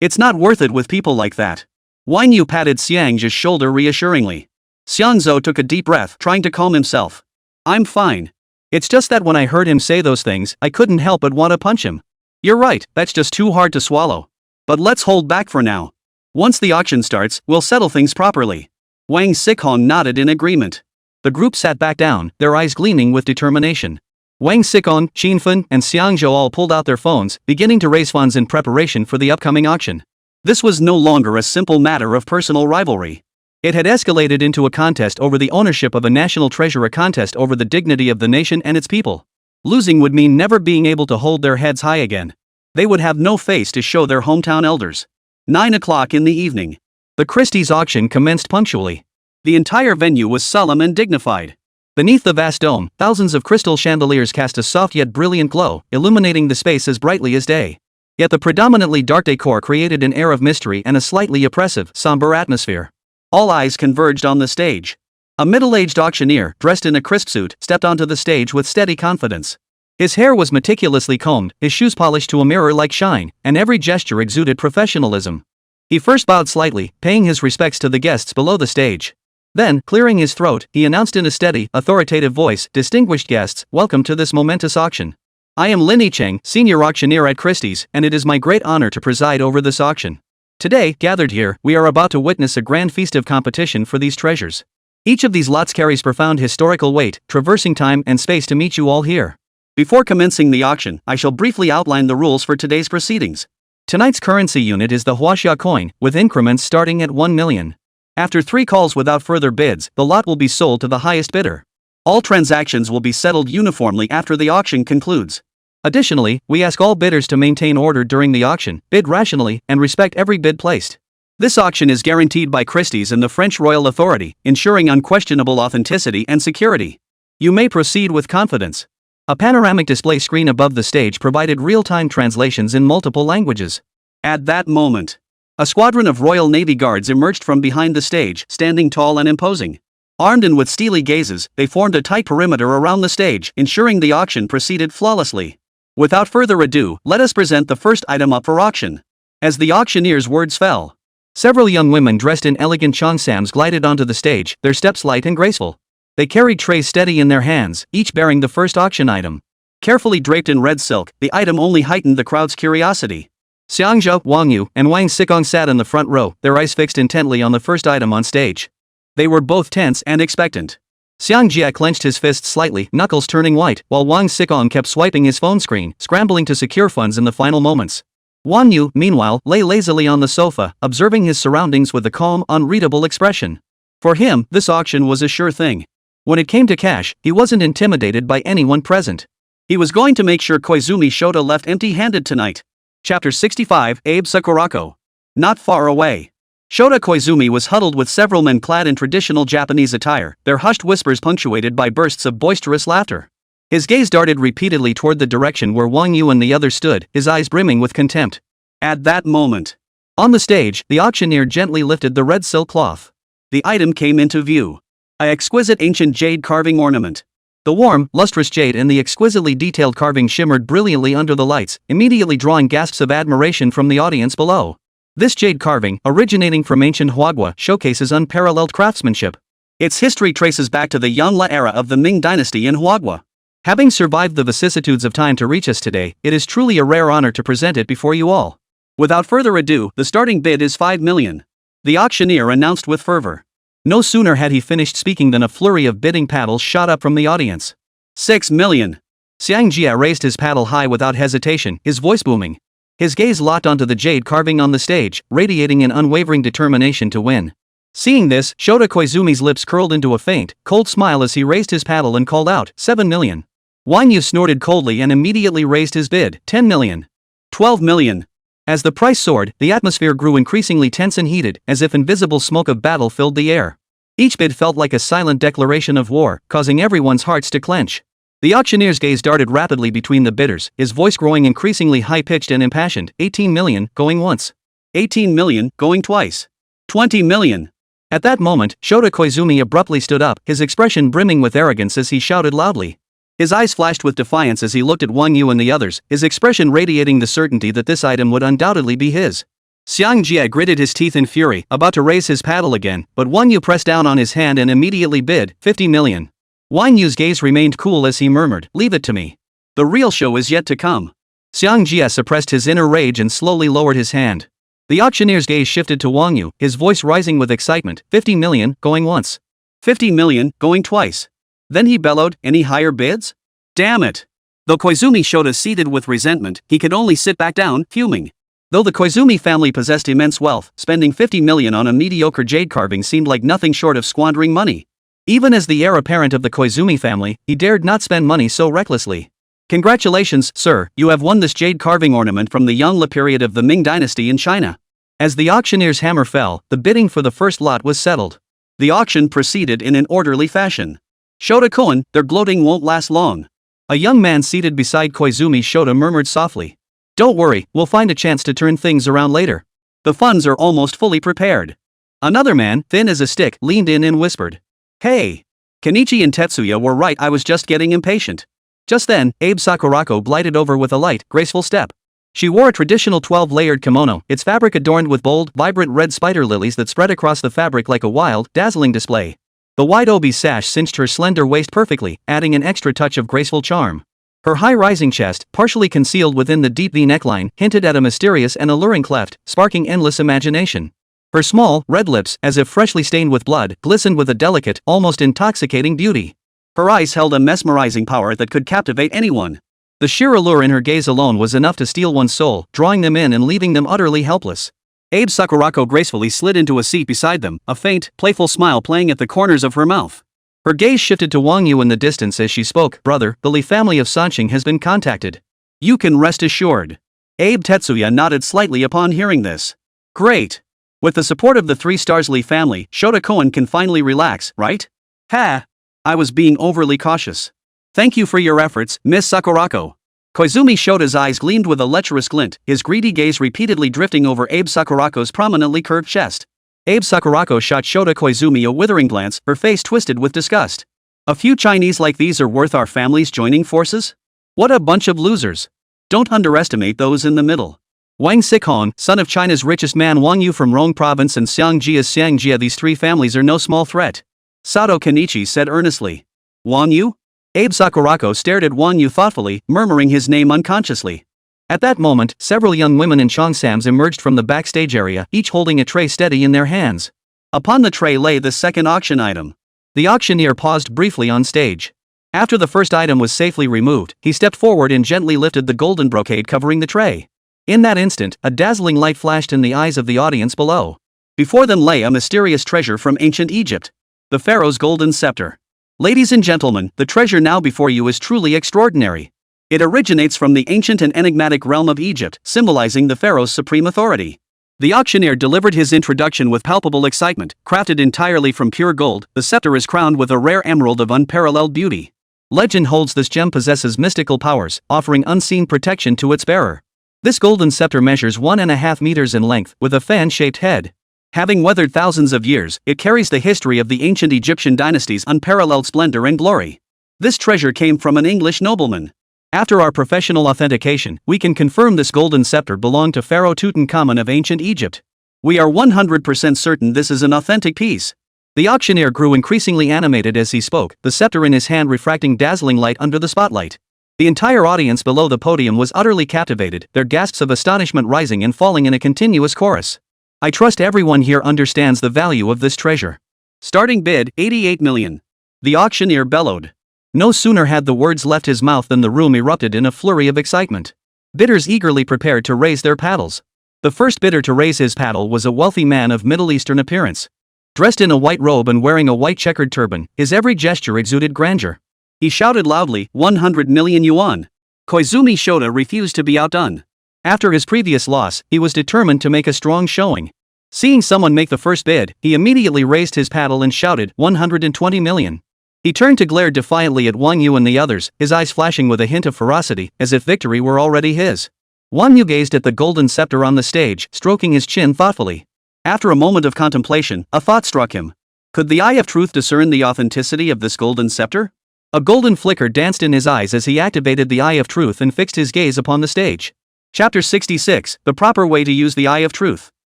It's not worth it with people like that." Wang Yu patted Xiangjia's shoulder reassuringly. Xiang Zhou took a deep breath, trying to calm himself. "I'm fine. It's just that when I heard him say those things, I couldn't help but want to punch him. You're right, that's just too hard to swallow. But let's hold back for now. Once the auction starts, we'll settle things properly." Wang Xikong nodded in agreement. The group sat back down, their eyes gleaming with determination. Wang Xikong, Qinfen, and Xiangzhou all pulled out their phones, beginning to raise funds in preparation for the upcoming auction. This was no longer a simple matter of personal rivalry. It had escalated into a contest over the ownership of a national treasure, a contest over the dignity of the nation and its people. Losing would mean never being able to hold their heads high again. They would have no face to show their hometown elders. 9 o'clock in the evening. The Christie's auction commenced punctually. The entire venue was solemn and dignified. Beneath the vast dome, thousands of crystal chandeliers cast a soft yet brilliant glow, illuminating the space as brightly as day. Yet the predominantly dark decor created an air of mystery and a slightly oppressive, somber atmosphere. All eyes converged on the stage. A middle-aged auctioneer, dressed in a crisp suit, stepped onto the stage with steady confidence. His hair was meticulously combed, his shoes polished to a mirror-like shine, and every gesture exuded professionalism. He first bowed slightly, paying his respects to the guests below the stage. Then, clearing his throat, he announced in a steady, authoritative voice, "Distinguished guests, welcome to this momentous auction. I am Lin Yicheng, senior auctioneer at Christie's, and it is my great honor to preside over this auction. Today, gathered here, we are about to witness a grand festive competition for these treasures. Each of these lots carries profound historical weight, traversing time and space to meet you all here. Before commencing the auction, I shall briefly outline the rules for today's proceedings. Tonight's currency unit is the Huaxia coin, with increments starting at 1 million. After 3 calls without further bids, the lot will be sold to the highest bidder. All transactions will be settled uniformly after the auction concludes. Additionally, we ask all bidders to maintain order during the auction, bid rationally, and respect every bid placed. This auction is guaranteed by Christie's and the French Royal Authority, ensuring unquestionable authenticity and security. You may proceed with confidence. A panoramic display screen above the stage provided real-time translations in multiple languages. At that moment, a squadron of Royal Navy guards emerged from behind the stage, standing tall and imposing. Armed and with steely gazes, they formed a tight perimeter around the stage, ensuring the auction proceeded flawlessly. Without further ado, let us present the first item up for auction. As the auctioneer's words fell, several young women dressed in elegant cheongsams glided onto the stage, their steps light and graceful. They carried trays steady in their hands, each bearing the first auction item. Carefully draped in red silk, the item only heightened the crowd's curiosity. Xiangzhou, Wang You, and Wang Xikong sat in the front row, their eyes fixed intently on the first item on stage. They were both tense and expectant. Xiangjia clenched his fists slightly, knuckles turning white, while Wang Xikong kept swiping his phone screen, scrambling to secure funds in the final moments. Wang Yu, meanwhile, lay lazily on the sofa, observing his surroundings with a calm, unreadable expression. For him, this auction was a sure thing. When it came to cash, he wasn't intimidated by anyone present. He was going to make sure Koizumi Shota left empty-handed tonight. Chapter 65, Abe Sakurako. Not far away, Shota Koizumi was huddled with several men clad in traditional Japanese attire, their hushed whispers punctuated by bursts of boisterous laughter. His gaze darted repeatedly toward the direction where Wang Yu and the others stood, his eyes brimming with contempt. At that moment, on the stage, the auctioneer gently lifted the red silk cloth. The item came into view. An exquisite ancient jade carving ornament. The warm, lustrous jade and the exquisitely detailed carving shimmered brilliantly under the lights, immediately drawing gasps of admiration from the audience below. This jade carving, originating from ancient Huagua, showcases unparalleled craftsmanship. Its history traces back to the Yanla era of the Ming dynasty in Huagua. Having survived the vicissitudes of time to reach us today, it is truly a rare honor to present it before you all. Without further ado, the starting bid is 5 million. The auctioneer announced with fervor. No sooner had he finished speaking than a flurry of bidding paddles shot up from the audience. 6 million. Xiang Jia raised his paddle high without hesitation, his voice booming. His gaze locked onto the jade carving on the stage, radiating an unwavering determination to win. Seeing this, Shota Koizumi's lips curled into a faint, cold smile as he raised his paddle and called out, 7 million. Wang Yu snorted coldly and immediately raised his bid, 10 million. 12 million. As the price soared, the atmosphere grew increasingly tense and heated, as if invisible smoke of battle filled the air. Each bid felt like a silent declaration of war, causing everyone's hearts to clench. The auctioneer's gaze darted rapidly between the bidders, his voice growing increasingly high-pitched and impassioned. 18 million, going once. 18 million, going twice. 20 million. At that moment, Shota Koizumi abruptly stood up, his expression brimming with arrogance as he shouted loudly. His eyes flashed with defiance as he looked at Wang Yu and the others, his expression radiating the certainty that this item would undoubtedly be his. Xiang Jia gritted his teeth in fury, about to raise his paddle again, but Wang Yu pressed down on his hand and immediately bid, 50 million. Wang Yu's gaze remained cool as he murmured, leave it to me. The real show is yet to come. Xiang Jia suppressed his inner rage and slowly lowered his hand. The auctioneer's gaze shifted to Wang Yu, his voice rising with excitement, 50 million, going once. 50 million, going twice. Then he bellowed, any higher bids? Damn it! Though Koizumi Shota seethed with resentment, he could only sit back down, fuming. Though the Koizumi family possessed immense wealth, spending 50 million on a mediocre jade carving seemed like nothing short of squandering money. Even as the heir apparent of the Koizumi family, he dared not spend money so recklessly. Congratulations, sir, you have won this jade carving ornament from the Yanla period of the Ming dynasty in China. As the auctioneer's hammer fell, the bidding for the first lot was settled. The auction proceeded in an orderly fashion. Shota-kun, their gloating won't last long. A young man seated beside Koizumi Shota murmured softly. Don't worry, we'll find a chance to turn things around later. The funds are almost fully prepared. Another man, thin as a stick, leaned in and whispered. Hey! Kenichi and Tetsuya were right, I was just getting impatient. Just then, Abe Sakurako glided over with a light, graceful step. She wore a traditional 12-layered kimono, its fabric adorned with bold, vibrant red spider lilies that spread across the fabric like a wild, dazzling display. The wide obi sash cinched her slender waist perfectly, adding an extra touch of graceful charm. Her high-rising chest, partially concealed within the deep V neckline, hinted at a mysterious and alluring cleft, sparking endless imagination. Her small, red lips, as if freshly stained with blood, glistened with a delicate, almost intoxicating beauty. Her eyes held a mesmerizing power that could captivate anyone. The sheer allure in her gaze alone was enough to steal one's soul, drawing them in and leaving them utterly helpless. Abe Sakurako gracefully slid into a seat beside them, a faint, playful smile playing at the corners of her mouth. Her gaze shifted to Wang Yu in the distance as she spoke. Brother, the Li family of Sanqing has been contacted. You can rest assured. Abe Tetsuya nodded slightly upon hearing this. Great. With the support of the 3 Starsly family, Shota Koen can finally relax, right? Ha! I was being overly cautious. Thank you for your efforts, Miss Sakurako. Koizumi Shota's eyes gleamed with a lecherous glint, his greedy gaze repeatedly drifting over Abe Sakurako's prominently curved chest. Abe Sakurako shot Shota Koizumi a withering glance, her face twisted with disgust. A few Chinese like these are worth our families joining forces? What a bunch of losers. Don't underestimate those in the middle. Wang Xihong, son of China's richest man Wang You from Rong Province and Xiangjia's Xiangjia, these 3 families are no small threat. Sato Kenichi said earnestly. Wang You? Abe Sakurako stared at Wang Yu thoughtfully, murmuring his name unconsciously. At that moment, several young women in cheongsams emerged from the backstage area, each holding a tray steady in their hands. Upon the tray lay the second auction item. The auctioneer paused briefly on stage. After the first item was safely removed, he stepped forward and gently lifted the golden brocade covering the tray. In that instant, a dazzling light flashed in the eyes of the audience below. Before them lay a mysterious treasure from ancient Egypt. The pharaoh's golden scepter. Ladies and gentlemen, the treasure now before you is truly extraordinary. It originates from the ancient and enigmatic realm of Egypt, symbolizing the pharaoh's supreme authority. The auctioneer delivered his introduction with palpable excitement. Crafted entirely from pure gold, the scepter is crowned with a rare emerald of unparalleled beauty. Legend holds this gem possesses mystical powers, offering unseen protection to its bearer. This golden scepter measures 1.5 meters in length, with a fan-shaped head. Having weathered thousands of years, it carries the history of the ancient Egyptian dynasty's unparalleled splendor and glory. This treasure came from an English nobleman. After our professional authentication, we can confirm this golden scepter belonged to Pharaoh Tutankhamun of ancient Egypt. We are 100% certain this is an authentic piece. The auctioneer grew increasingly animated as he spoke, the scepter in his hand refracting dazzling light under the spotlight. The entire audience below the podium was utterly captivated, their gasps of astonishment rising and falling in a continuous chorus. I trust everyone here understands the value of this treasure. Starting bid, 88 million. The auctioneer bellowed. No sooner had the words left his mouth than the room erupted in a flurry of excitement. Bidders eagerly prepared to raise their paddles. The first bidder to raise his paddle was a wealthy man of Middle Eastern appearance. Dressed in a white robe and wearing a white checkered turban, his every gesture exuded grandeur. He shouted loudly, 100 million yuan. Koizumi Shota refused to be outdone. After his previous loss, he was determined to make a strong showing. Seeing someone make the first bid, he immediately raised his paddle and shouted, 120 million. He turned to glare defiantly at Wang Yu and the others, his eyes flashing with a hint of ferocity, as if victory were already his. Wang Yu gazed at the golden scepter on the stage, stroking his chin thoughtfully. After a moment of contemplation, a thought struck him. Could the eye of truth discern the authenticity of this golden scepter? A golden flicker danced in his eyes as he activated the eye of truth and fixed his gaze upon the stage. Chapter 66, The Proper Way to Use the Eye of Truth.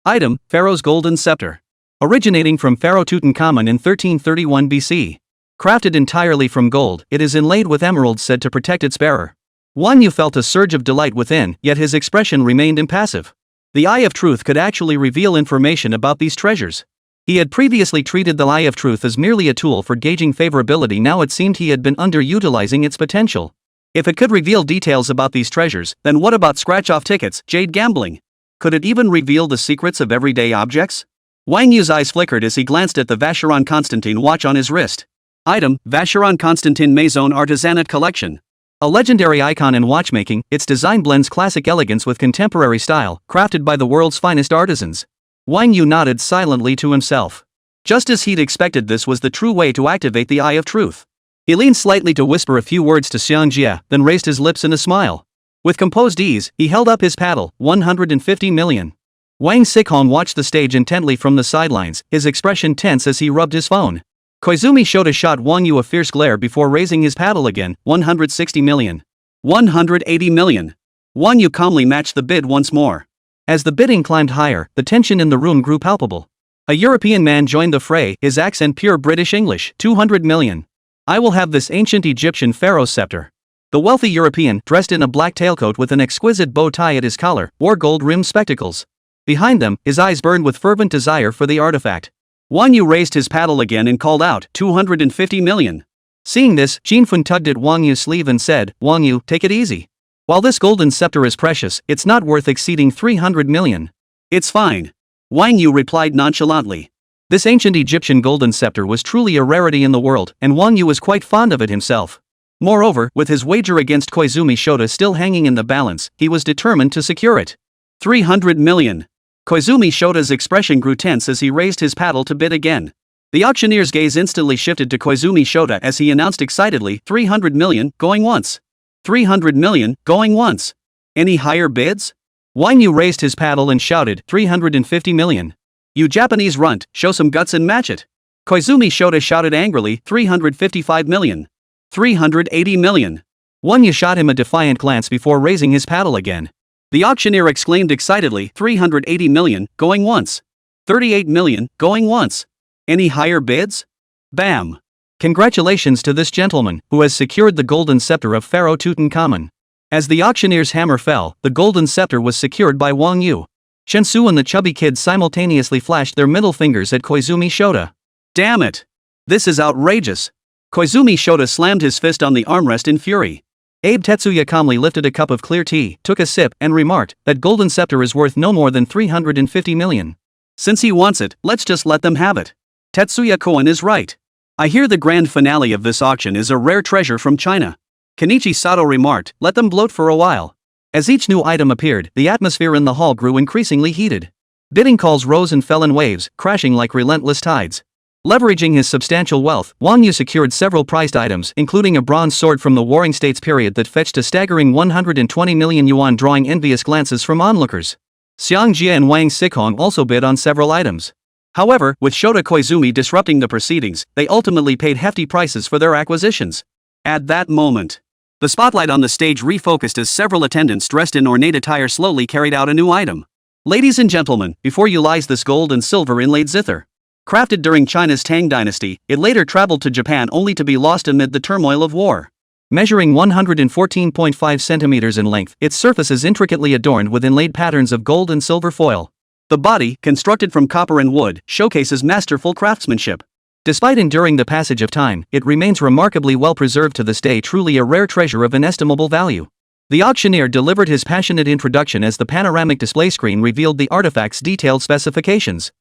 Item, Pharaoh's Golden Scepter. Originating from Pharaoh Tutankhamun in 1331 BC. Crafted entirely from gold, it is inlaid with emeralds said to protect its bearer. Wang Yu felt a surge of delight within, yet his expression remained impassive. The Eye of Truth could actually reveal information about these treasures. He had previously treated the Eye of Truth as merely a tool for gauging favorability. Now it seemed he had been underutilizing its potential. If it could reveal details about these treasures, then what about scratch-off tickets, jade gambling? Could it even reveal the secrets of everyday objects? Wang Yu's eyes flickered as he glanced at the Vacheron Constantin watch on his wrist. Item, Vacheron Constantin Maison Artisanat Collection. A legendary icon in watchmaking, its design blends classic elegance with contemporary style, crafted by the world's finest artisans. Wang Yu nodded silently to himself. Just as he'd expected, this was the true way to activate the Eye of Truth. He leaned slightly to whisper a few words to Xiangjia, then raised his lips in a smile. With composed ease, he held up his paddle, 150 million. Wang Xihong watched the stage intently from the sidelines, his expression tense as he rubbed his phone. Koizumi Shota shot Wang Yu a fierce glare before raising his paddle again, 160 million. 180 million. Wang Yu calmly matched the bid once more. As the bidding climbed higher, the tension in the room grew palpable. A European man joined the fray, his accent pure British English, 200 million. I will have this ancient Egyptian pharaoh's scepter. The wealthy European, dressed in a black tailcoat with an exquisite bow tie at his collar, wore gold-rimmed spectacles. Behind them, his eyes burned with fervent desire for the artifact. Wang Yu raised his paddle again and called out, 250 million. Seeing this, Jinfun tugged at Wang Yu's sleeve and said, Wang Yu, take it easy. While this golden scepter is precious, it's not worth exceeding 300 million. It's fine. Wang Yu replied nonchalantly. This ancient Egyptian golden scepter was truly a rarity in the world, and Wang Yu was quite fond of it himself. Moreover, with his wager against Koizumi Shota still hanging in the balance, he was determined to secure it. 300 million. Koizumi Shota's expression grew tense as he raised his paddle to bid again. The auctioneer's gaze instantly shifted to Koizumi Shota as he announced excitedly, 300 million, going once. 300 million, going once. Any higher bids? Wang You raised his paddle and shouted, 350 million. You Japanese runt, show some guts and match it. Koizumi Shota shouted angrily, 355 million. 380 million. Wang You shot him a defiant glance before raising his paddle again. The auctioneer exclaimed excitedly, 380 million, going once. 38 million, going once. Any higher bids? Bam. Congratulations to this gentleman, who has secured the golden scepter of Pharaoh Tutankhamun. As the auctioneer's hammer fell, the golden scepter was secured by Wang You. Shensu and the chubby kid simultaneously flashed their middle fingers at Koizumi Shota. Damn it. This is outrageous. Koizumi Shota slammed his fist on the armrest in fury. Abe Tetsuya calmly lifted a cup of clear tea, took a sip, and remarked, that golden scepter is worth no more than 350 million. Since he wants it, let's just let them have it. Tetsuya Koen is right. I hear the grand finale of this auction is a rare treasure from China. Kenichi Sato remarked, let them bloat for a while. As each new item appeared, the atmosphere in the hall grew increasingly heated. Bidding calls rose and fell in waves, crashing like relentless tides. Leveraging his substantial wealth, Wang You secured several prized items, including a bronze sword from the Warring States period that fetched a staggering 120 million yuan, drawing envious glances from onlookers. Xiang Jie and Wang Sihong also bid on several items. However, with Shota Koizumi disrupting the proceedings, they ultimately paid hefty prices for their acquisitions. At that moment, the spotlight on the stage refocused as several attendants dressed in ornate attire slowly carried out a new item. Ladies and gentlemen, before you lies this gold and silver inlaid zither. Crafted during China's Tang dynasty, it later traveled to Japan only to be lost amid the turmoil of war. Measuring 114.5 centimeters in length, its surface is intricately adorned with inlaid patterns of gold and silver foil. The body, constructed from copper and wood, showcases masterful craftsmanship. Despite enduring the passage of time, it remains remarkably well preserved to this day, truly a rare treasure of inestimable value. The auctioneer delivered his passionate introduction as the panoramic display screen revealed the artifact's detailed specifications.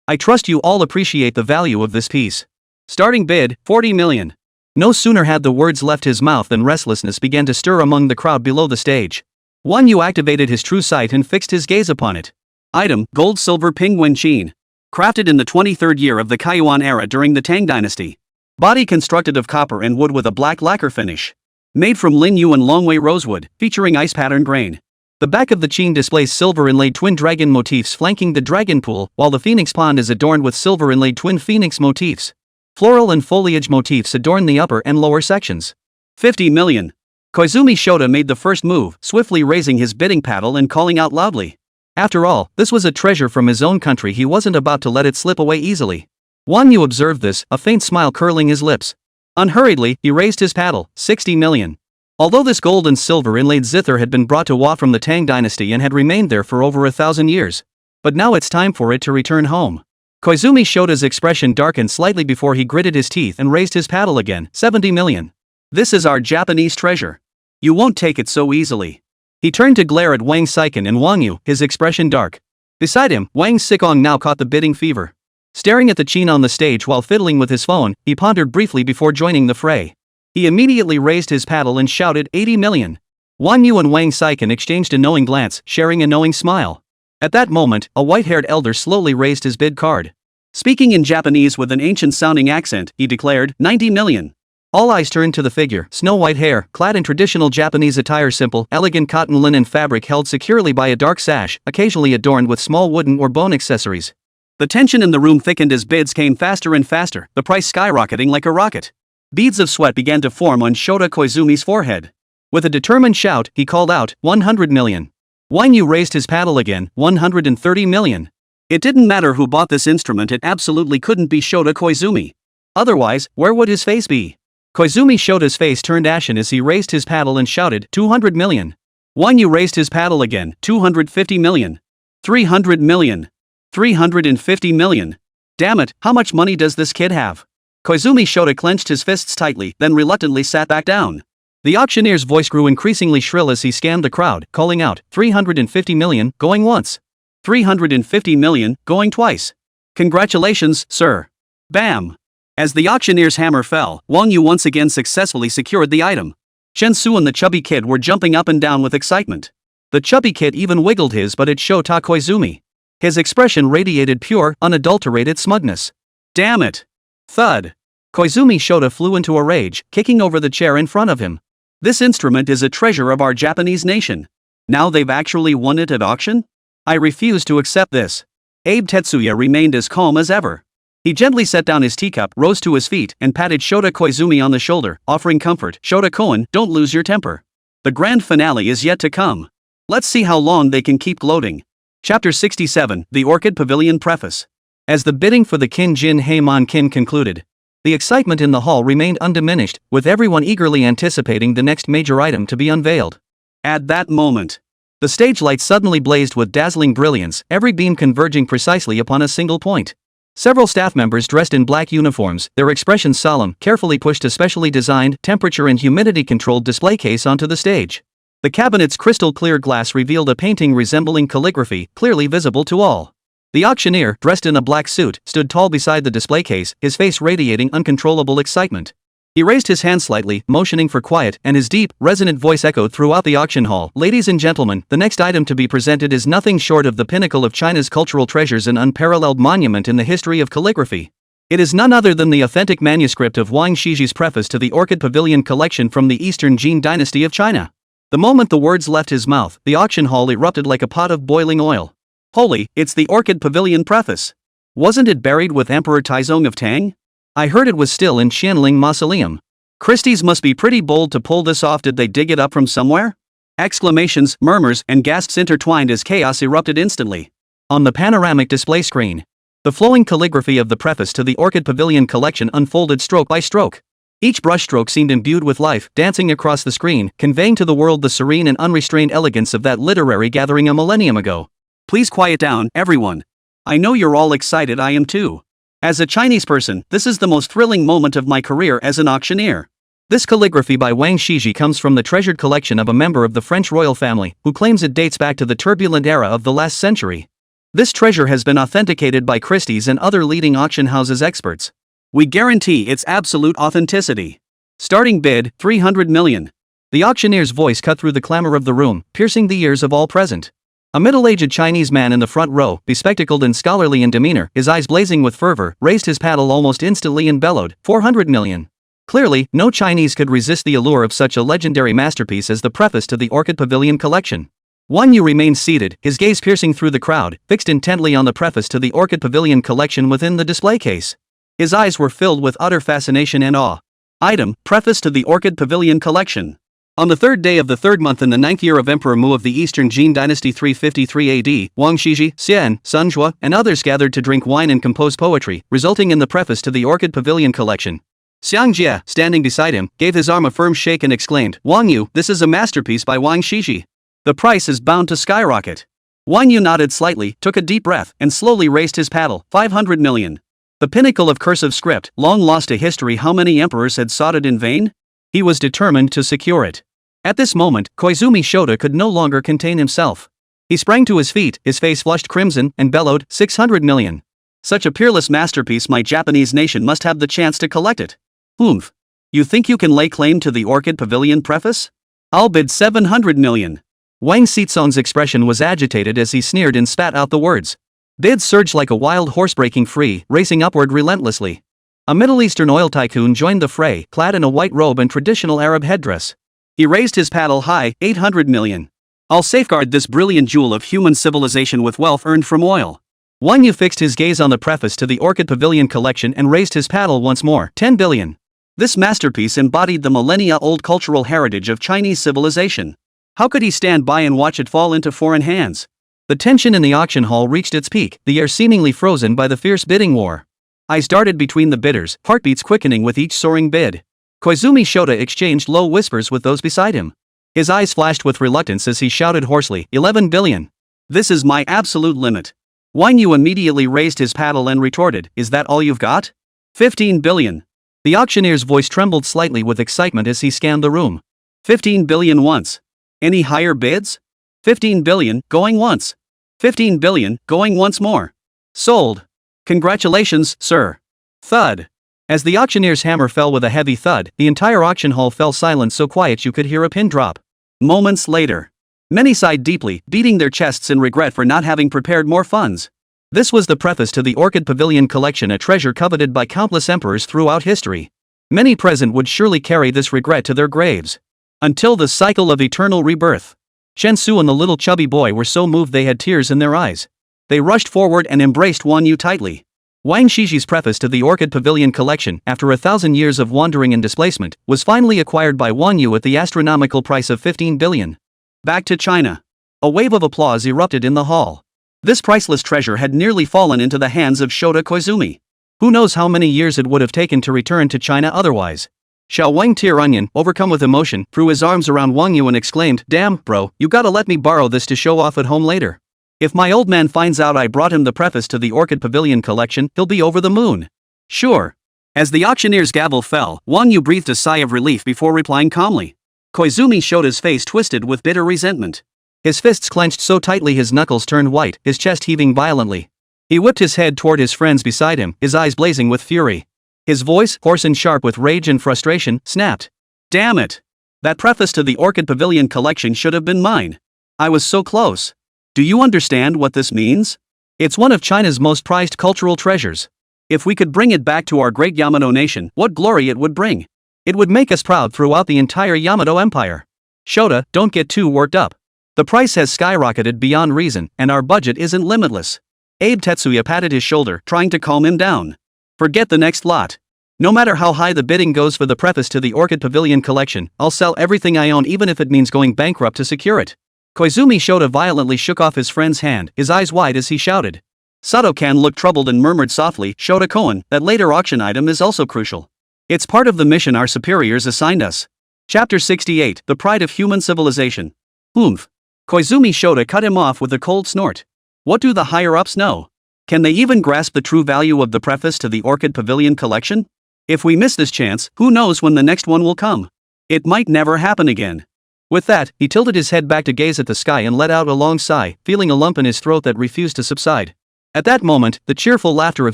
I trust you all appreciate the value of this piece. Starting bid, 40 million. No sooner had the words left his mouth than restlessness began to stir among the crowd below the stage. Wang Yu activated his true sight and fixed his gaze upon it. Item, gold-silver penguin chain. Crafted in the 23rd year of the Kaiyuan era during the Tang dynasty. Body constructed of copper and wood with a black lacquer finish. Made from Lin Yuan Longwei rosewood, featuring ice pattern grain. The back of the chain displays silver inlaid twin dragon motifs flanking the dragon pool, while the phoenix pond is adorned with silver inlaid twin phoenix motifs. Floral and foliage motifs adorn the upper and lower sections. 50 million. Koizumi Shota made the first move, swiftly raising his bidding paddle and calling out loudly. After all, this was a treasure from his own country, he wasn't about to let it slip away easily. Wang Yu observed this, a faint smile curling his lips. Unhurriedly, he raised his paddle, 60 million. Although this gold and silver inlaid zither had been brought to Hua from the Tang dynasty and had remained there for over 1,000 years. But now it's time for it to return home. Koizumi Shota's expression darkened slightly before he gritted his teeth and raised his paddle again, 70 million. This is our Japanese treasure. You won't take it so easily. He turned to glare at Wang Sihong and Wang Yu, his expression dark. Beside him, Wang Sihong now caught the bidding fever. Staring at the chin on the stage while fiddling with his phone, he pondered briefly before joining the fray. He immediately raised his paddle and shouted 80 million. Wang Yu and Wang Sihong exchanged a knowing glance, sharing a knowing smile. At that moment, a white-haired elder slowly raised his bid card. Speaking in Japanese with an ancient-sounding accent, he declared, 90 million. All eyes turned to the figure, snow-white hair, clad in traditional Japanese attire, simple, elegant cotton linen fabric held securely by a dark sash, occasionally adorned with small wooden or bone accessories. The tension in the room thickened as bids came faster and faster, the price skyrocketing like a rocket. Beads of sweat began to form on Shota Koizumi's forehead. With a determined shout, he called out, 100 million. Wang Yu raised his paddle again, 130 million. It didn't matter who bought this instrument, it absolutely couldn't be Shota Koizumi. Otherwise, where would his face be? Koizumi Shota's face turned ashen as he raised his paddle and shouted, 200 million. Wang Yu raised his paddle again, 250 million. 300 million. 350 million. Damn it, how much money does this kid have? Koizumi Shota clenched his fists tightly, then reluctantly sat back down. The auctioneer's voice grew increasingly shrill as he scanned the crowd, calling out, 350 million, going once. 350 million, going twice. Congratulations, sir. Bam! As the auctioneer's hammer fell, Wang Yu once again successfully secured the item. Shen Su and the chubby kid were jumping up and down with excitement. The chubby kid even wiggled his butt at Shota Koizumi. His expression radiated pure, unadulterated smugness. Damn it! Thud! Koizumi Shota flew into a rage, kicking over the chair in front of him. This instrument is a treasure of our Japanese nation. Now they've actually won it at auction? I refuse to accept this. Abe Tetsuya remained as calm as ever. He gently set down his teacup, rose to his feet, and patted Shota Koizumi on the shoulder, offering comfort. Shota Koen, don't lose your temper. The grand finale is yet to come. Let's see how long they can keep gloating. Chapter 67, The Orchid Pavilion Preface. As the bidding for the Kin Jin Heimon Kin concluded, the excitement in the hall remained undiminished, with everyone eagerly anticipating the next major item to be unveiled. At that moment, the stage lights suddenly blazed with dazzling brilliance, every beam converging precisely upon a single point. Several staff members dressed in black uniforms, their expressions solemn, carefully pushed a specially designed, temperature and humidity-controlled display case onto the stage. The cabinet's crystal-clear glass revealed a painting resembling calligraphy, clearly visible to all. The auctioneer, dressed in a black suit, stood tall beside the display case, his face radiating uncontrollable excitement. He raised his hand slightly, motioning for quiet, and his deep, resonant voice echoed throughout the auction hall. Ladies and gentlemen, the next item to be presented is nothing short of the pinnacle of China's cultural treasures, an unparalleled monument in the history of calligraphy. It is none other than the authentic manuscript of Wang Shiji's preface to the Orchid Pavilion collection from the Eastern Jin dynasty of China. The moment the words left his mouth, the auction hall erupted like a pot of boiling oil. Holy, it's the Orchid Pavilion preface. Wasn't it buried with Emperor Taizong of Tang? I heard it was still in Qianling Mausoleum. Christie's must be pretty bold to pull this off. Did they dig it up from somewhere? Exclamations, murmurs, and gasps intertwined as chaos erupted instantly. On the panoramic display screen, the flowing calligraphy of the preface to the Orchid Pavilion collection unfolded stroke by stroke. Each brushstroke seemed imbued with life, dancing across the screen, conveying to the world the serene and unrestrained elegance of that literary gathering a millennium ago. Please quiet down, everyone. I know you're all excited, I am too. As a Chinese person, this is the most thrilling moment of my career as an auctioneer. This calligraphy by Wang Shiji comes from the treasured collection of a member of the French royal family, who claims it dates back to the turbulent era of the last century. This treasure has been authenticated by Christie's and other leading auction houses experts. We guarantee its absolute authenticity. Starting bid, 300 million. The auctioneer's voice cut through the clamor of the room, piercing the ears of all present. A middle-aged Chinese man in the front row, bespectacled and scholarly in demeanor, his eyes blazing with fervor, raised his paddle almost instantly and bellowed, 400 million. Clearly, no Chinese could resist the allure of such a legendary masterpiece as the preface to the Orchid Pavilion collection. Wang You remained seated, his gaze piercing through the crowd, fixed intently on the preface to the Orchid Pavilion collection within the display case. His eyes were filled with utter fascination and awe. Item, Preface to the Orchid Pavilion collection. On the third day of the third month in the 9th year of Emperor Mu of the Eastern Jin Dynasty 353 AD, Wang Shiji, Xian, Sun Zhua, and others gathered to drink wine and compose poetry, resulting in the preface to the Orchid Pavilion collection. Xiang Jie, standing beside him, gave his arm a firm shake and exclaimed, Wang Yu, this is a masterpiece by Wang Shiji. The price is bound to skyrocket. Wang Yu nodded slightly, took a deep breath, and slowly raised his paddle, 500 million. The pinnacle of cursive script, long lost to history. How many emperors had sought it in vain? He was determined to secure it. At this moment, Koizumi Shota could no longer contain himself. He sprang to his feet, his face flushed crimson, and bellowed, 600 million. Such a peerless masterpiece, my Japanese nation must have the chance to collect it. Oomph. You think you can lay claim to the Orchid Pavilion preface? I'll bid 700 million. Wang Xizong's expression was agitated as he sneered and spat out the words. Bids surged like a wild horse breaking free, racing upward relentlessly. A Middle Eastern oil tycoon joined the fray, clad in a white robe and traditional Arab headdress. He raised his paddle high, 800 million. I'll safeguard this brilliant jewel of human civilization with wealth earned from oil. Wang Yu fixed his gaze on the preface to the Orchid Pavilion collection and raised his paddle once more, 10 billion. This masterpiece embodied the millennia-old cultural heritage of Chinese civilization. How could he stand by and watch it fall into foreign hands? The tension in the auction hall reached its peak, the air seemingly frozen by the fierce bidding war. Eyes darted between the bidders, heartbeats quickening with each soaring bid. Koizumi Shota exchanged low whispers with those beside him. His eyes flashed with reluctance as he shouted hoarsely, 11 billion. This is my absolute limit. Wang Yu immediately raised his paddle and retorted, is that all you've got? 15 billion. The auctioneer's voice trembled slightly with excitement as he scanned the room. 15 billion once. Any higher bids? 15 billion, going once. 15 billion, going once more. Sold. Congratulations, sir. Thud. As the auctioneer's hammer fell with a heavy thud, the entire auction hall fell silent, so quiet you could hear a pin drop. Moments later, many sighed deeply, beating their chests in regret for not having prepared more funds. This was the preface to the Orchid Pavilion collection, a treasure coveted by countless emperors throughout history. Many present would surely carry this regret to their graves. Until the cycle of eternal rebirth. Chen Su and the little chubby boy were so moved they had tears in their eyes. They rushed forward and embraced Wang You tightly. Wang Shiji's preface to the Orchid Pavilion collection, after 1,000 years of wandering and displacement, was finally acquired by Wang You at the astronomical price of 15 billion. Back to China. A wave of applause erupted in the hall. This priceless treasure had nearly fallen into the hands of Shota Koizumi. Who knows how many years it would have taken to return to China otherwise. Xiao Wang Tier Onion, overcome with emotion, threw his arms around Wang Yu and exclaimed, "Damn, bro, you gotta let me borrow this to show off at home later. If my old man finds out I brought him the preface to the Orchid Pavilion collection, he'll be over the moon." Sure. As the auctioneer's gavel fell, Wang Yu breathed a sigh of relief before replying calmly. Koizumi showed his face twisted with bitter resentment. His fists clenched so tightly his knuckles turned white, his chest heaving violently. He whipped his head toward his friends beside him, his eyes blazing with fury. His voice, hoarse and sharp with rage and frustration, snapped. Damn it! That preface to the Orchid Pavilion collection should have been mine. I was so close. Do you understand what this means? It's one of China's most prized cultural treasures. If we could bring it back to our great Yamato nation, what glory it would bring. It would make us proud throughout the entire Yamato Empire. Shota, don't get too worked up. The price has skyrocketed beyond reason, and our budget isn't limitless. Abe Tetsuya patted his shoulder, trying to calm him down. Forget the next lot. No matter how high the bidding goes for the preface to the Orchid Pavilion collection, I'll sell everything I own even if it means going bankrupt to secure it. Koizumi Shota violently shook off his friend's hand, his eyes wide as he shouted. Sato-kan looked troubled and murmured softly, Shota-koan, that later auction item is also crucial. It's part of the mission our superiors assigned us. Chapter 68, The Pride of Human Civilization. Oomph. Koizumi Shota cut him off with a cold snort. What do the higher-ups know? Can they even grasp the true value of the preface to the Orchid Pavilion collection? If we miss this chance, who knows when the next one will come? It might never happen again. With that, he tilted his head back to gaze at the sky and let out a long sigh, feeling a lump in his throat that refused to subside. At that moment, the cheerful laughter of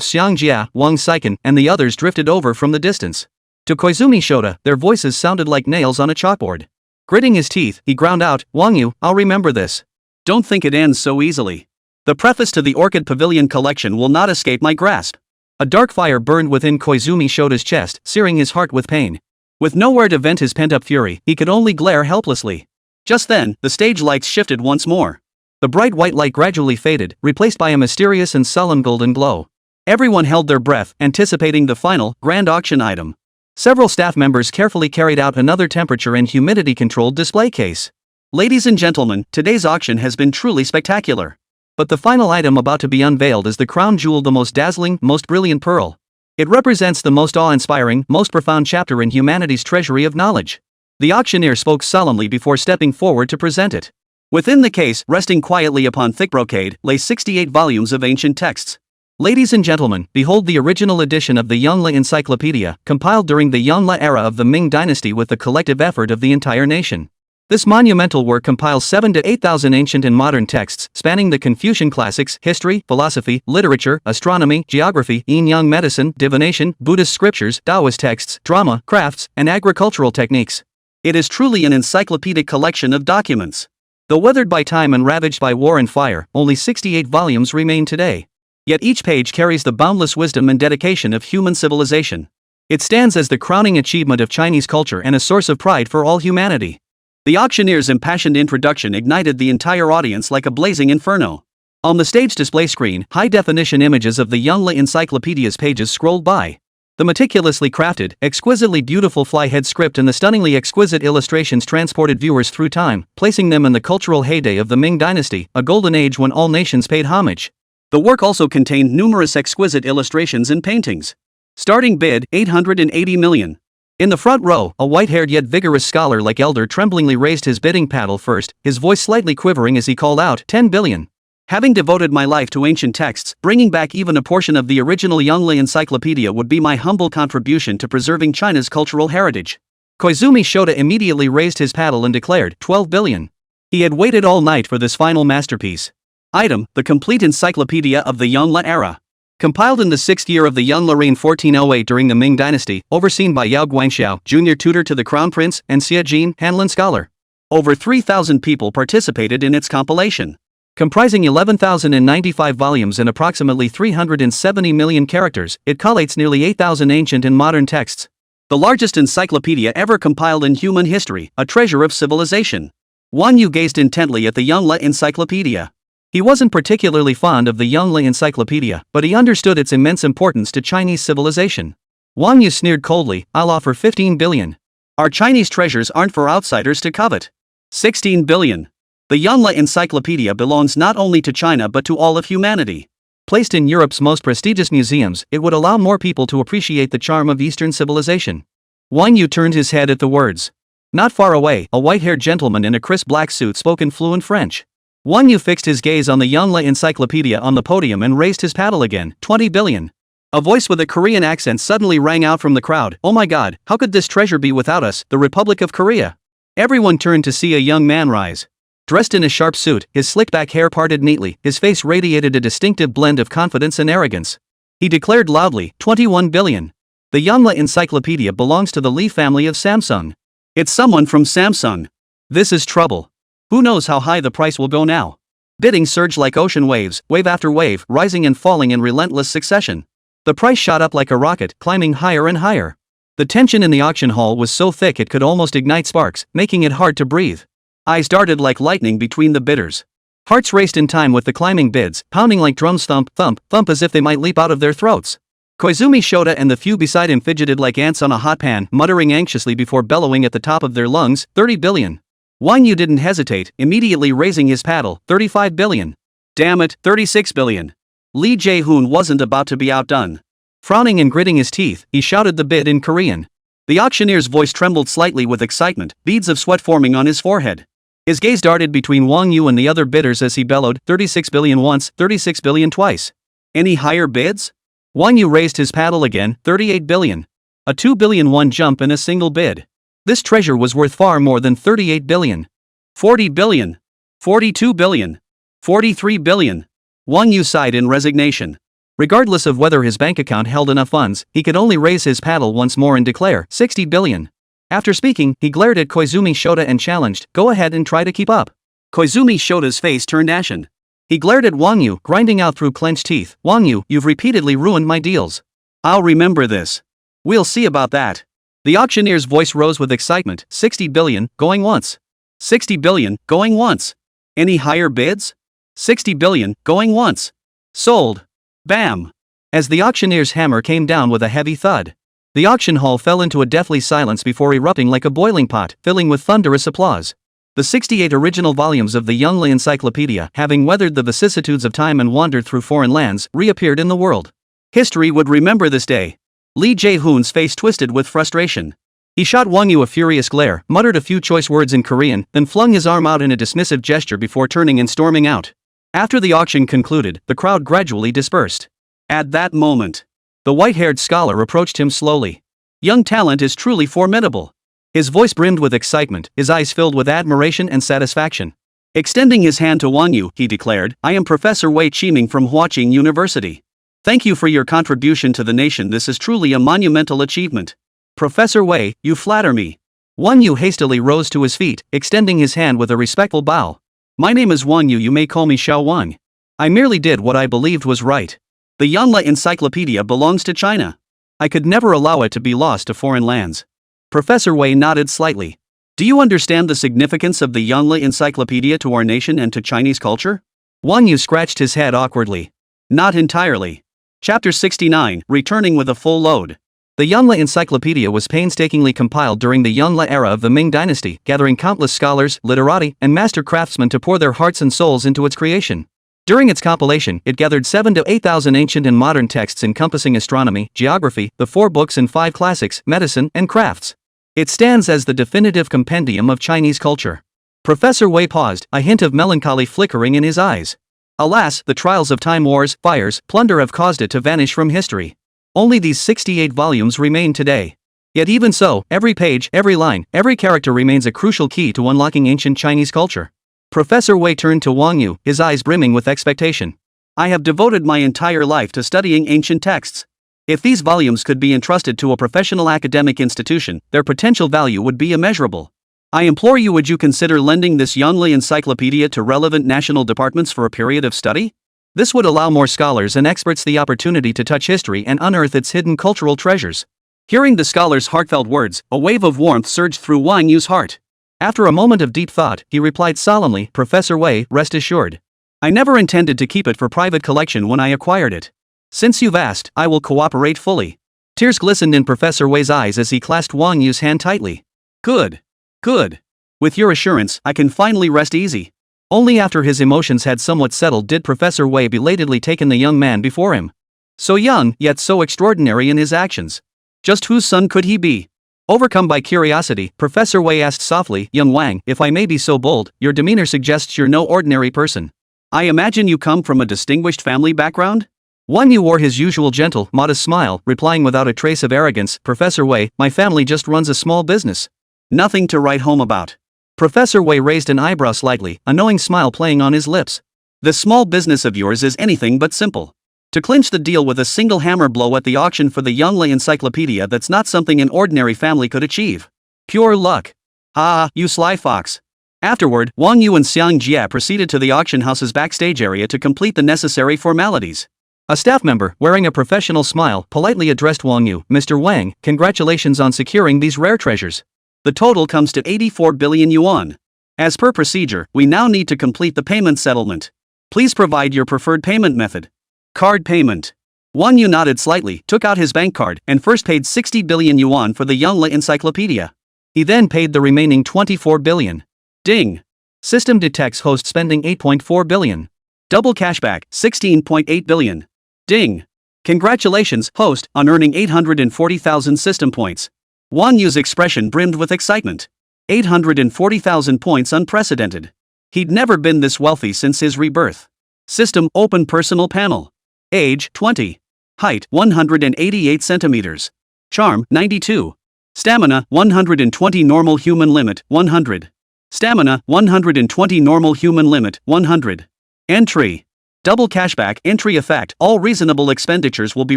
Xiang Jia, Wang Saiken, and the others drifted over from the distance. To Koizumi Shota, their voices sounded like nails on a chalkboard. Gritting his teeth, he ground out, "Wang Yu, I'll remember this." Don't think it ends so easily. The preface to the Orchid Pavilion collection will not escape my grasp. A dark fire burned within Koizumi Shota's chest, searing his heart with pain. With nowhere to vent his pent-up fury, he could only glare helplessly. Just then, the stage lights shifted once more. The bright white light gradually faded, replaced by a mysterious and sullen golden glow. Everyone held their breath, anticipating the final, grand auction item. Several staff members carefully carried out another temperature and humidity-controlled display case. Ladies and gentlemen, today's auction has been truly spectacular. But the final item about to be unveiled is the crown jewel, the most dazzling, most brilliant pearl. It represents the most awe-inspiring, most profound chapter in humanity's treasury of knowledge. The auctioneer spoke solemnly before stepping forward to present it. Within the case, resting quietly upon thick brocade, lay 68 volumes of ancient texts. Ladies and gentlemen, behold the original edition of the Yongle Encyclopedia, compiled during the Yongle era of the Ming Dynasty with the collective effort of the entire nation. This monumental work compiles 7,000 to 8,000 ancient and modern texts, spanning the Confucian classics, history, philosophy, literature, astronomy, geography, yin-yang medicine, divination, Buddhist scriptures, Taoist texts, drama, crafts, and agricultural techniques. It is truly an encyclopedic collection of documents. Though weathered by time and ravaged by war and fire, only 68 volumes remain today. Yet each page carries the boundless wisdom and dedication of human civilization. It stands as the crowning achievement of Chinese culture and a source of pride for all humanity. The auctioneer's impassioned introduction ignited the entire audience like a blazing inferno. On the stage display screen, high-definition images of the Yongle Encyclopedia's pages scrolled by. The meticulously crafted, exquisitely beautiful fly-head script and the stunningly exquisite illustrations transported viewers through time, placing them in the cultural heyday of the Ming Dynasty, a golden age when all nations paid homage. The work also contained numerous exquisite illustrations and paintings. Starting bid, 880 million. In the front row, a white-haired yet vigorous scholar-like elder tremblingly raised his bidding paddle first, his voice slightly quivering as he called out, 10 billion. Having devoted my life to ancient texts, bringing back even a portion of the original Yongle Encyclopedia would be my humble contribution to preserving China's cultural heritage. Koizumi Shota immediately raised his paddle and declared, 12 billion. He had waited all night for this final masterpiece. Item, the complete encyclopedia of the Yongle era. Compiled in the 6th year of the Yunle reign 1408 during the Ming dynasty, overseen by Yao Guangxiao, junior tutor to the crown prince, and Xie Jin, Hanlin scholar. Over 3,000 people participated in its compilation. Comprising 11,095 volumes and approximately 370 million characters, it collates nearly 8,000 ancient and modern texts. The largest encyclopedia ever compiled in human history, a treasure of civilization. Wang You gazed intently at the Yunle encyclopedia. He wasn't particularly fond of the Yunle encyclopedia, but he understood its immense importance to Chinese civilization. Wang Yu sneered coldly, "I'll offer 15 billion. Our Chinese treasures aren't for outsiders to covet." 16 billion. The Yunle encyclopedia belongs not only to China but to all of humanity. Placed in Europe's most prestigious museums, it would allow more people to appreciate the charm of Eastern civilization. Wang Yu turned his head at the words. Not far away, a white-haired gentleman in a crisp black suit spoke in fluent French. Wang Yu fixed his gaze on the Yunle encyclopedia on the podium and raised his paddle again. 20 billion. A voice with a Korean accent suddenly rang out from the crowd. "Oh my God, how could this treasure be without us, the Republic of Korea?" Everyone turned to see a young man rise. Dressed in a sharp suit, his slick-back hair parted neatly, his face radiated a distinctive blend of confidence and arrogance. He declared loudly, 21 billion. The Yunle encyclopedia belongs to the Li family of Samsung. It's someone from Samsung. This is trouble. Who knows how high the price will go now? Bidding surged like ocean waves, wave after wave, rising and falling in relentless succession. The price shot up like a rocket, climbing higher and higher. The tension in the auction hall was so thick it could almost ignite sparks, making it hard to breathe. Eyes darted like lightning between the bidders. Hearts raced in time with the climbing bids, pounding like drums, thump, thump, thump, as if they might leap out of their throats. Koizumi Shota and the few beside him fidgeted like ants on a hot pan, muttering anxiously before bellowing at the top of their lungs, 30 billion. Wang Yu didn't hesitate, immediately raising his paddle, 35 billion. Damn it, 36 billion. Li Jae-hoon wasn't about to be outdone. Frowning and gritting his teeth, he shouted the bid in Korean. The auctioneer's voice trembled slightly with excitement, beads of sweat forming on his forehead. His gaze darted between Wang Yu and the other bidders as he bellowed, 36 billion once, 36 billion twice. Any higher bids? Wang Yu raised his paddle again, 38 billion. A 2 billion one jump in a single bid. This treasure was worth far more than 38 billion. 40 billion. 42 billion. 43 billion. Wang Yu sighed in resignation. Regardless of whether his bank account held enough funds, he could only raise his paddle once more and declare, 60 billion. After speaking, he glared at Koizumi Shota and challenged, "Go ahead and try to keep up." Koizumi Shota's face turned ashen. He glared at Wang Yu, grinding out through clenched teeth, "Wang Yu, you've repeatedly ruined my deals. I'll remember this. We'll see about that." The auctioneer's voice rose with excitement, 60 billion, going once. 60 billion, going once. Any higher bids? 60 billion, going once. Sold. Bam! As the auctioneer's hammer came down with a heavy thud, the auction hall fell into a deathly silence before erupting like a boiling pot, filling with thunderous applause. The 68 original volumes of the Yunle Encyclopedia, having weathered the vicissitudes of time and wandered through foreign lands, reappeared in the world. History would remember this day. Li Jae-hoon's face twisted with frustration. He shot Wang Yu a furious glare, muttered a few choice words in Korean, then flung his arm out in a dismissive gesture before turning and storming out. After the auction concluded, the crowd gradually dispersed. At that moment, the white-haired scholar approached him slowly. Young talent is truly formidable. His voice brimmed with excitement, his eyes filled with admiration and satisfaction. Extending his hand to Wang Yu, he declared, "I am Professor Wei Qiming from Huaqing University. Thank you for your contribution to the nation. This is truly a monumental achievement." "Professor Wei, you flatter me." Wang Yu hastily rose to his feet, extending his hand with a respectful bow. "My name is Wang Yu, you may call me Xiao Wang. I merely did what I believed was right. The Yunle Encyclopedia belongs to China. I could never allow it to be lost to foreign lands." Professor Wei nodded slightly. "Do you understand the significance of the Yunle Encyclopedia to our nation and to Chinese culture?" Wang Yu scratched his head awkwardly. "Not entirely." Chapter 69, Returning with a Full Load. The Yunle Encyclopedia was painstakingly compiled during the Yunle era of the Ming dynasty, gathering countless scholars, literati, and master craftsmen to pour their hearts and souls into its creation. During its compilation, it gathered 7,000 to 8,000 ancient and modern texts encompassing astronomy, geography, the 4 books and 5 classics, medicine, and crafts. It stands as the definitive compendium of Chinese culture. Professor Wei paused, a hint of melancholy flickering in his eyes. Alas, the trials of time, wars, fires, plunder have caused it to vanish from history. Only these 68 volumes remain today. Yet even so, every page, every line, every character remains a crucial key to unlocking ancient Chinese culture. Professor Wei turned to Wang Yu, his eyes brimming with expectation. I have devoted my entire life to studying ancient texts. If these volumes could be entrusted to a professional academic institution, their potential value would be immeasurable. I implore you, would you consider lending this Yongle encyclopedia to relevant national departments for a period of study? This would allow more scholars and experts the opportunity to touch history and unearth its hidden cultural treasures. Hearing the scholar's heartfelt words, a wave of warmth surged through Wang Yu's heart. After a moment of deep thought, he replied solemnly, "Professor Wei, rest assured. I never intended to keep it for private collection when I acquired it. Since you've asked, I will cooperate fully." Tears glistened in Professor Wei's eyes as he clasped Wang Yu's hand tightly. Good. Good. With your assurance, I can finally rest easy. Only after his emotions had somewhat settled did Professor Wei belatedly take in the young man before him. So young, yet so extraordinary in his actions. Just whose son could he be? Overcome by curiosity, Professor Wei asked softly, "Young Wang, if I may be so bold, your demeanor suggests you're no ordinary person. I imagine you come from a distinguished family background?" Wang Yu wore his usual gentle, modest smile, replying without a trace of arrogance, "Professor Wei, my family just runs a small business. Nothing to write home about." Professor Wei raised an eyebrow slightly, a knowing smile playing on his lips. "This small business of yours is anything but simple. To clinch the deal with a single hammer blow at the auction for the Yongle encyclopedia, that's not something an ordinary family could achieve. Pure luck. Ah, you sly fox." Afterward, Wang Yu and Xiang Jia proceeded to the auction house's backstage area to complete the necessary formalities. A staff member, wearing a professional smile, politely addressed Wang Yu, "Mr. Wang, congratulations on securing these rare treasures. The total comes to 84 billion yuan. As per procedure, we now need to complete the payment settlement. Please provide your preferred payment method." Card payment. Wang Yu nodded slightly, took out his bank card, and first paid 60 billion yuan for the Yongle encyclopedia. He then paid the remaining 24 billion. Ding. System detects host spending 8.4 billion. Double cashback, 16.8 billion. Ding. Congratulations, host, on earning 840,000 system points. Wang Yu's expression brimmed with excitement. 840,000 points, unprecedented. He'd never been this wealthy since his rebirth. System, open personal panel. Age, 20. Height, 188 centimeters. Charm, 92. Stamina, 120. Normal human limit, 100. Stamina, 120. Normal human limit, 100. Entry. Double cashback, entry effect, all reasonable expenditures will be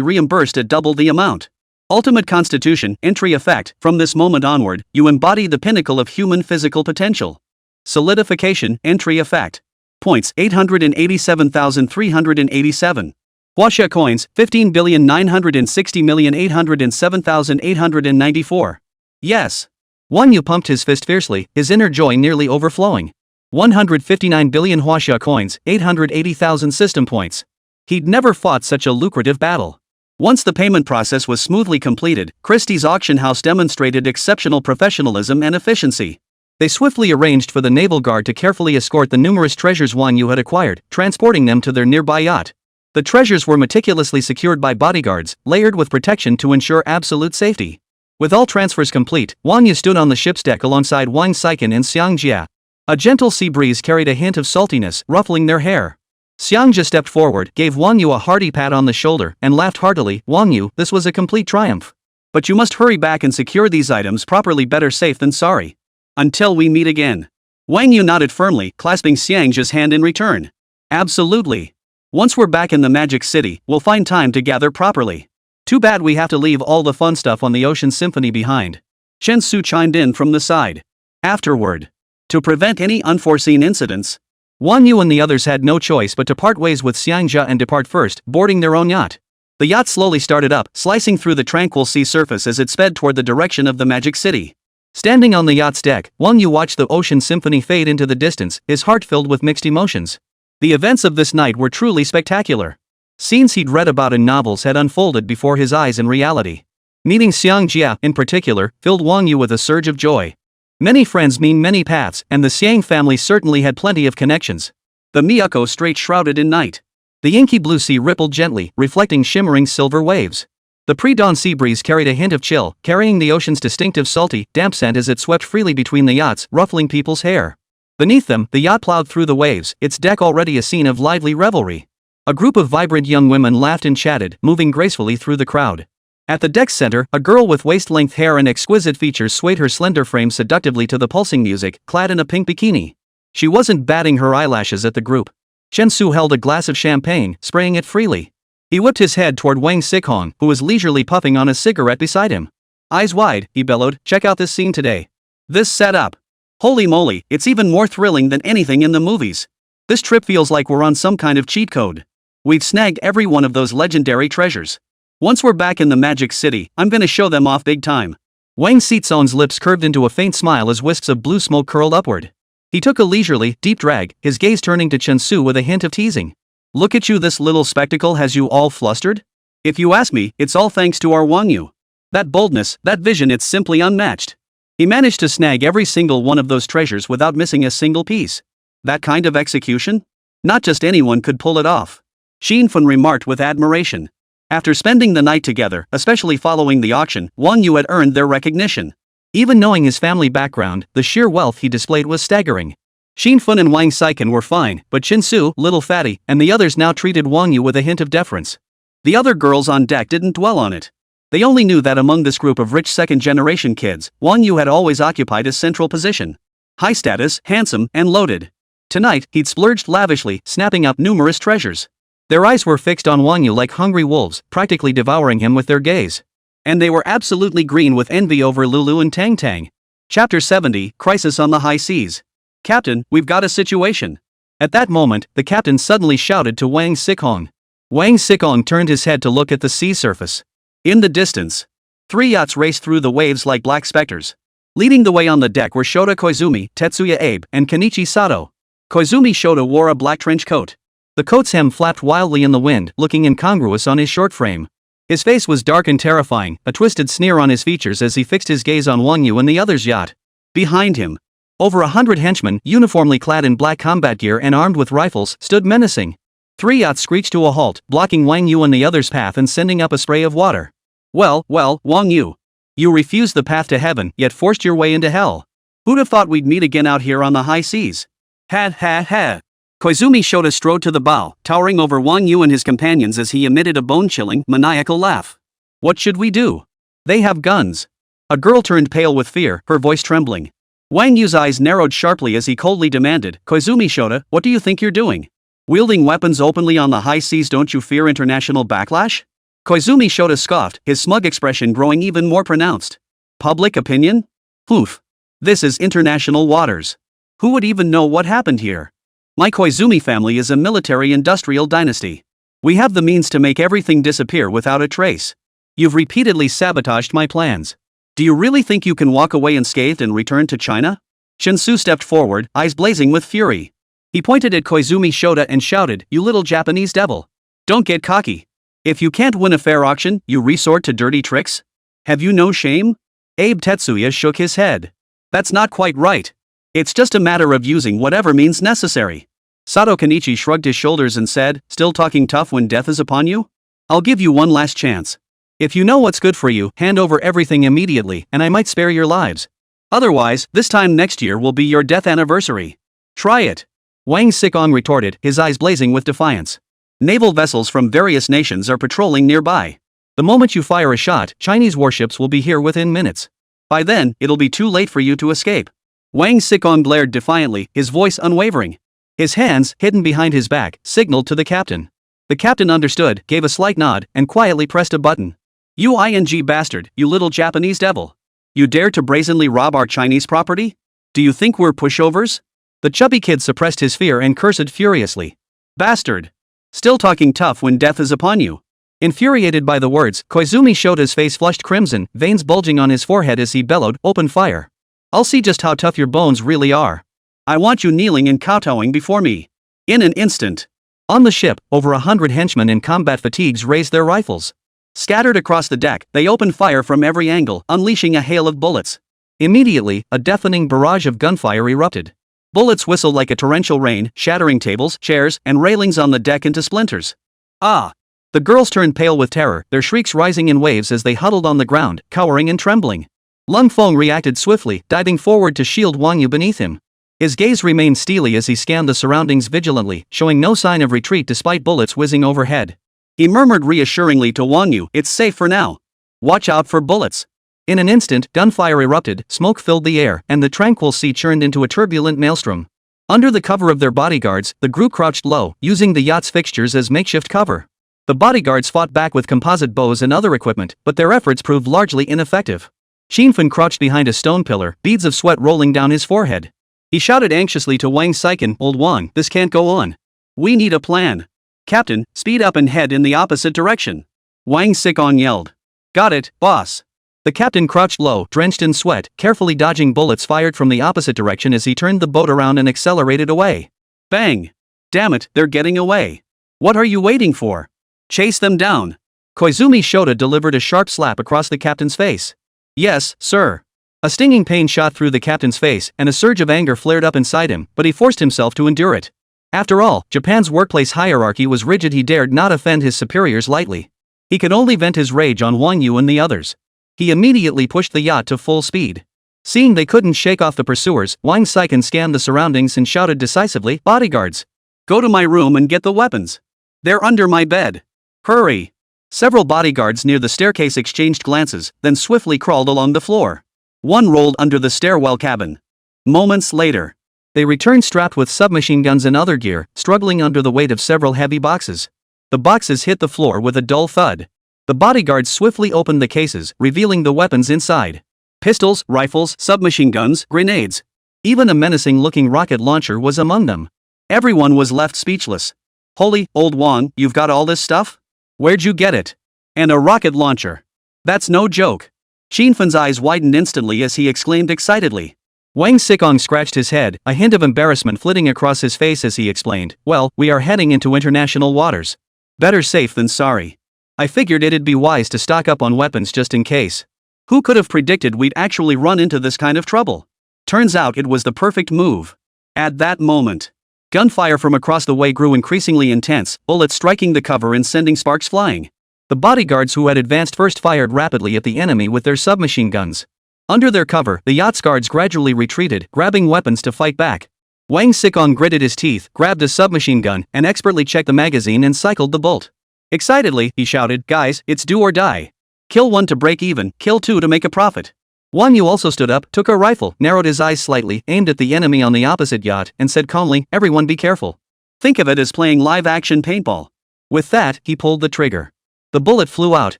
reimbursed at double the amount. Ultimate constitution, entry effect, from this moment onward, you embody the pinnacle of human physical potential. Solidification, entry effect. Points, 887,387. Huaxia coins, 15,960,807,894. Yes. Wang Yu pumped his fist fiercely, his inner joy nearly overflowing. 159 billion Huaxia coins, 880,000 system points. He'd never fought such a lucrative battle. Once the payment process was smoothly completed, Christie's auction house demonstrated exceptional professionalism and efficiency. They swiftly arranged for the naval guard to carefully escort the numerous treasures Wang Yu had acquired, transporting them to their nearby yacht. The treasures were meticulously secured by bodyguards, layered with protection to ensure absolute safety. With all transfers complete, Wang Yu stood on the ship's deck alongside Wang Saiken and Xiang Jia. A gentle sea breeze carried a hint of saltiness, ruffling their hair. Xiang Jia stepped forward, gave Wang Yu a hearty pat on the shoulder, and laughed heartily. "Wang Yu, this was a complete triumph. But you must hurry back and secure these items properly, better safe than sorry. Until we meet again." Wang Yu nodded firmly, clasping Xiang Jia's hand in return. "Absolutely. Once we're back in the Magic City, we'll find time to gather properly. Too bad we have to leave all the fun stuff on the Ocean Symphony behind." Chen Su chimed in from the side. Afterward, to prevent any unforeseen incidents, Wang Yu and the others had no choice but to part ways with Xiang Jia and depart first, boarding their own yacht. The yacht slowly started up, slicing through the tranquil sea surface as it sped toward the direction of the Magic City. Standing on the yacht's deck, Wang Yu watched the Ocean Symphony fade into the distance, his heart filled with mixed emotions. The events of this night were truly spectacular. Scenes he'd read about in novels had unfolded before his eyes in reality. Meeting Xiang Jia, in particular, filled Wang Yu with a surge of joy. Many friends mean many paths, and the Xiang family certainly had plenty of connections. The Miyako Strait shrouded in night. The inky blue sea rippled gently, reflecting shimmering silver waves. The pre-dawn sea breeze carried a hint of chill, carrying the ocean's distinctive salty, damp scent as it swept freely between the yachts, ruffling people's hair. Beneath them, the yacht plowed through the waves, its deck already a scene of lively revelry. A group of vibrant young women laughed and chatted, moving gracefully through the crowd. At the deck's center, a girl with waist-length hair and exquisite features swayed her slender frame seductively to the pulsing music, clad in a pink bikini. She wasn't batting her eyelashes at the group. Chen Su held a glass of champagne, spraying it freely. He whipped his head toward Wang Xikong, who was leisurely puffing on a cigarette beside him. Eyes wide, he bellowed, check out this scene today. This setup. Holy moly, it's even more thrilling than anything in the movies. This trip feels like we're on some kind of cheat code. We've snagged every one of those legendary treasures. Once we're back in the Magic City, I'm gonna show them off big time. Wang Xizong's lips curved into a faint smile as wisps of blue smoke curled upward. He took a leisurely, deep drag, his gaze turning to Chen Su with a hint of teasing. Look at you, this little spectacle has you all flustered? If you ask me, it's all thanks to our Wang You. That boldness, that vision, it's simply unmatched. He managed to snag every single one of those treasures without missing a single piece. That kind of execution? Not just anyone could pull it off. Xin Fun remarked with admiration. After spending the night together, especially following the auction, Wang Yu had earned their recognition. Even knowing his family background, the sheer wealth he displayed was staggering. Xin Fun and Wang Xiken were fine, but Chen Su, little fatty, and the others now treated Wang Yu with a hint of deference. The other girls on deck didn't dwell on it. They only knew that among this group of rich second-generation kids, Wang Yu had always occupied a central position. High status, handsome, and loaded. Tonight, he'd splurged lavishly, snapping up numerous treasures. Their eyes were fixed on Wang Yu like hungry wolves, practically devouring him with their gaze. And they were absolutely green with envy over Lulu and Tang Tang. Chapter 70, Crisis on the High Seas. Captain, we've got a situation. At that moment, the captain suddenly shouted to Wang Xikong. Wang Xikong turned his head to look at the sea surface. In the distance, 3 yachts raced through the waves like black specters. Leading the way on the deck were Shota Koizumi, Tetsuya Abe, and Kenichi Sato. Koizumi Shota wore a black trench coat. The coat's hem flapped wildly in the wind, looking incongruous on his short frame. His face was dark and terrifying, a twisted sneer on his features as he fixed his gaze on Wang Yu and the other's yacht. Behind him, over 100 henchmen, uniformly clad in black combat gear and armed with rifles, stood menacing. 3 yachts screeched to a halt, blocking Wang Yu and the other's path and sending up a spray of water. Well, Wang Yu. You refused the path to heaven, yet forced your way into hell. Who'd have thought we'd meet again out here on the high seas? Ha. Koizumi Shota strode to the bow, towering over Wang Yu and his companions as he emitted a bone-chilling, maniacal laugh. What should we do? They have guns. A girl turned pale with fear, her voice trembling. Wang Yu's eyes narrowed sharply as he coldly demanded, Koizumi Shota, what do you think you're doing? Wielding weapons openly on the high seas, don't you fear international backlash? Koizumi Shota scoffed, his smug expression growing even more pronounced. Public opinion? Poof. This is international waters. Who would even know what happened here? My Koizumi family is a military-industrial dynasty. We have the means to make everything disappear without a trace. You've repeatedly sabotaged my plans. Do you really think you can walk away unscathed and return to China? Chen Su stepped forward, eyes blazing with fury. He pointed at Koizumi Shota and shouted, you little Japanese devil. Don't get cocky. If you can't win a fair auction, you resort to dirty tricks? Have you no shame? Abe Tetsuya shook his head. That's not quite right. It's just a matter of using whatever means necessary. Sato Kenichi shrugged his shoulders and said, still talking tough when death is upon you? I'll give you one last chance. If you know what's good for you, hand over everything immediately, and I might spare your lives. Otherwise, this time next year will be your death anniversary. Try it. Wang Xikong retorted, his eyes blazing with defiance. Naval vessels from various nations are patrolling nearby. The moment you fire a shot, Chinese warships will be here within minutes. By then, it'll be too late for you to escape. Wang Xikong glared defiantly, his voice unwavering. His hands, hidden behind his back, signaled to the captain. The captain understood, gave a slight nod, and quietly pressed a button. You ing bastard, you little Japanese devil. You dare to brazenly rob our Chinese property? Do you think we're pushovers? The chubby kid suppressed his fear and cursed furiously. Bastard. Still talking tough when death is upon you. Infuriated by the words, Koizumi Shota's face flushed crimson, veins bulging on his forehead as he bellowed, open fire. I'll see just how tough your bones really are. I want you kneeling and kowtowing before me. In an instant. On the ship, over 100 henchmen in combat fatigues raised their rifles. Scattered across the deck, they opened fire from every angle, unleashing a hail of bullets. Immediately, a deafening barrage of gunfire erupted. Bullets whistled like a torrential rain, shattering tables, chairs, and railings on the deck into splinters. Ah! The girls turned pale with terror, their shrieks rising in waves as they huddled on the ground, cowering and trembling. Lung Feng reacted swiftly, diving forward to shield Wang Yu beneath him. His gaze remained steely as he scanned the surroundings vigilantly, showing no sign of retreat despite bullets whizzing overhead. He murmured reassuringly to Wang Yu, it's safe for now. Watch out for bullets. In an instant, gunfire erupted, smoke filled the air, and the tranquil sea churned into a turbulent maelstrom. Under the cover of their bodyguards, the group crouched low, using the yacht's fixtures as makeshift cover. The bodyguards fought back with composite bows and other equipment, but their efforts proved largely ineffective. Xinfen crouched behind a stone pillar, beads of sweat rolling down his forehead. He shouted anxiously to Wang Saiken, "Old Wang, this can't go on. We need a plan. Captain, speed up and head in the opposite direction." Wang Sicong yelled. "Got it, boss." The captain crouched low, drenched in sweat, carefully dodging bullets fired from the opposite direction as he turned the boat around and accelerated away. Bang! Damn it, they're getting away. What are you waiting for? Chase them down. Koizumi Shota delivered a sharp slap across the captain's face. Yes, sir. A stinging pain shot through the captain's face, and a surge of anger flared up inside him, but he forced himself to endure it. After all, Japan's workplace hierarchy was rigid. He dared not offend his superiors lightly. He could only vent his rage on Wang You and the others. He immediately pushed the yacht to full speed. Seeing they couldn't shake off the pursuers, Wang Saiken scanned the surroundings and shouted decisively, "Bodyguards! Go to my room and get the weapons. They're under my bed. Hurry!" Several bodyguards near the staircase exchanged glances, then swiftly crawled along the floor. One rolled under the stairwell cabin. Moments later, they returned strapped with submachine guns and other gear, struggling under the weight of several heavy boxes. The boxes hit the floor with a dull thud. The bodyguards swiftly opened the cases, revealing the weapons inside. Pistols, rifles, submachine guns, grenades. Even a menacing-looking rocket launcher was among them. Everyone was left speechless. "Holy, old Wang, you've got all this stuff? Where'd you get it? And a rocket launcher? That's no joke." Xinfen's eyes widened instantly as he exclaimed excitedly. Wang Sicong scratched his head, a hint of embarrassment flitting across his face as he explained, "Well, we are heading into international waters. Better safe than sorry. I figured it'd be wise to stock up on weapons just in case. Who could have predicted we'd actually run into this kind of trouble? Turns out it was the perfect move." At that moment, gunfire from across the way grew increasingly intense, bullets striking the cover and sending sparks flying. The bodyguards who had advanced first fired rapidly at the enemy with their submachine guns. Under their cover, the yacht's guards gradually retreated, grabbing weapons to fight back. Wang Sicong gritted his teeth, grabbed a submachine gun, and expertly checked the magazine and cycled the bolt. Excitedly, he shouted, "Guys, it's do or die. Kill one to break even, kill two to make a profit." Wang Yu also stood up, took a rifle, narrowed his eyes slightly, aimed at the enemy on the opposite yacht, and said calmly, "Everyone be careful. Think of it as playing live-action paintball." With that, he pulled the trigger. The bullet flew out,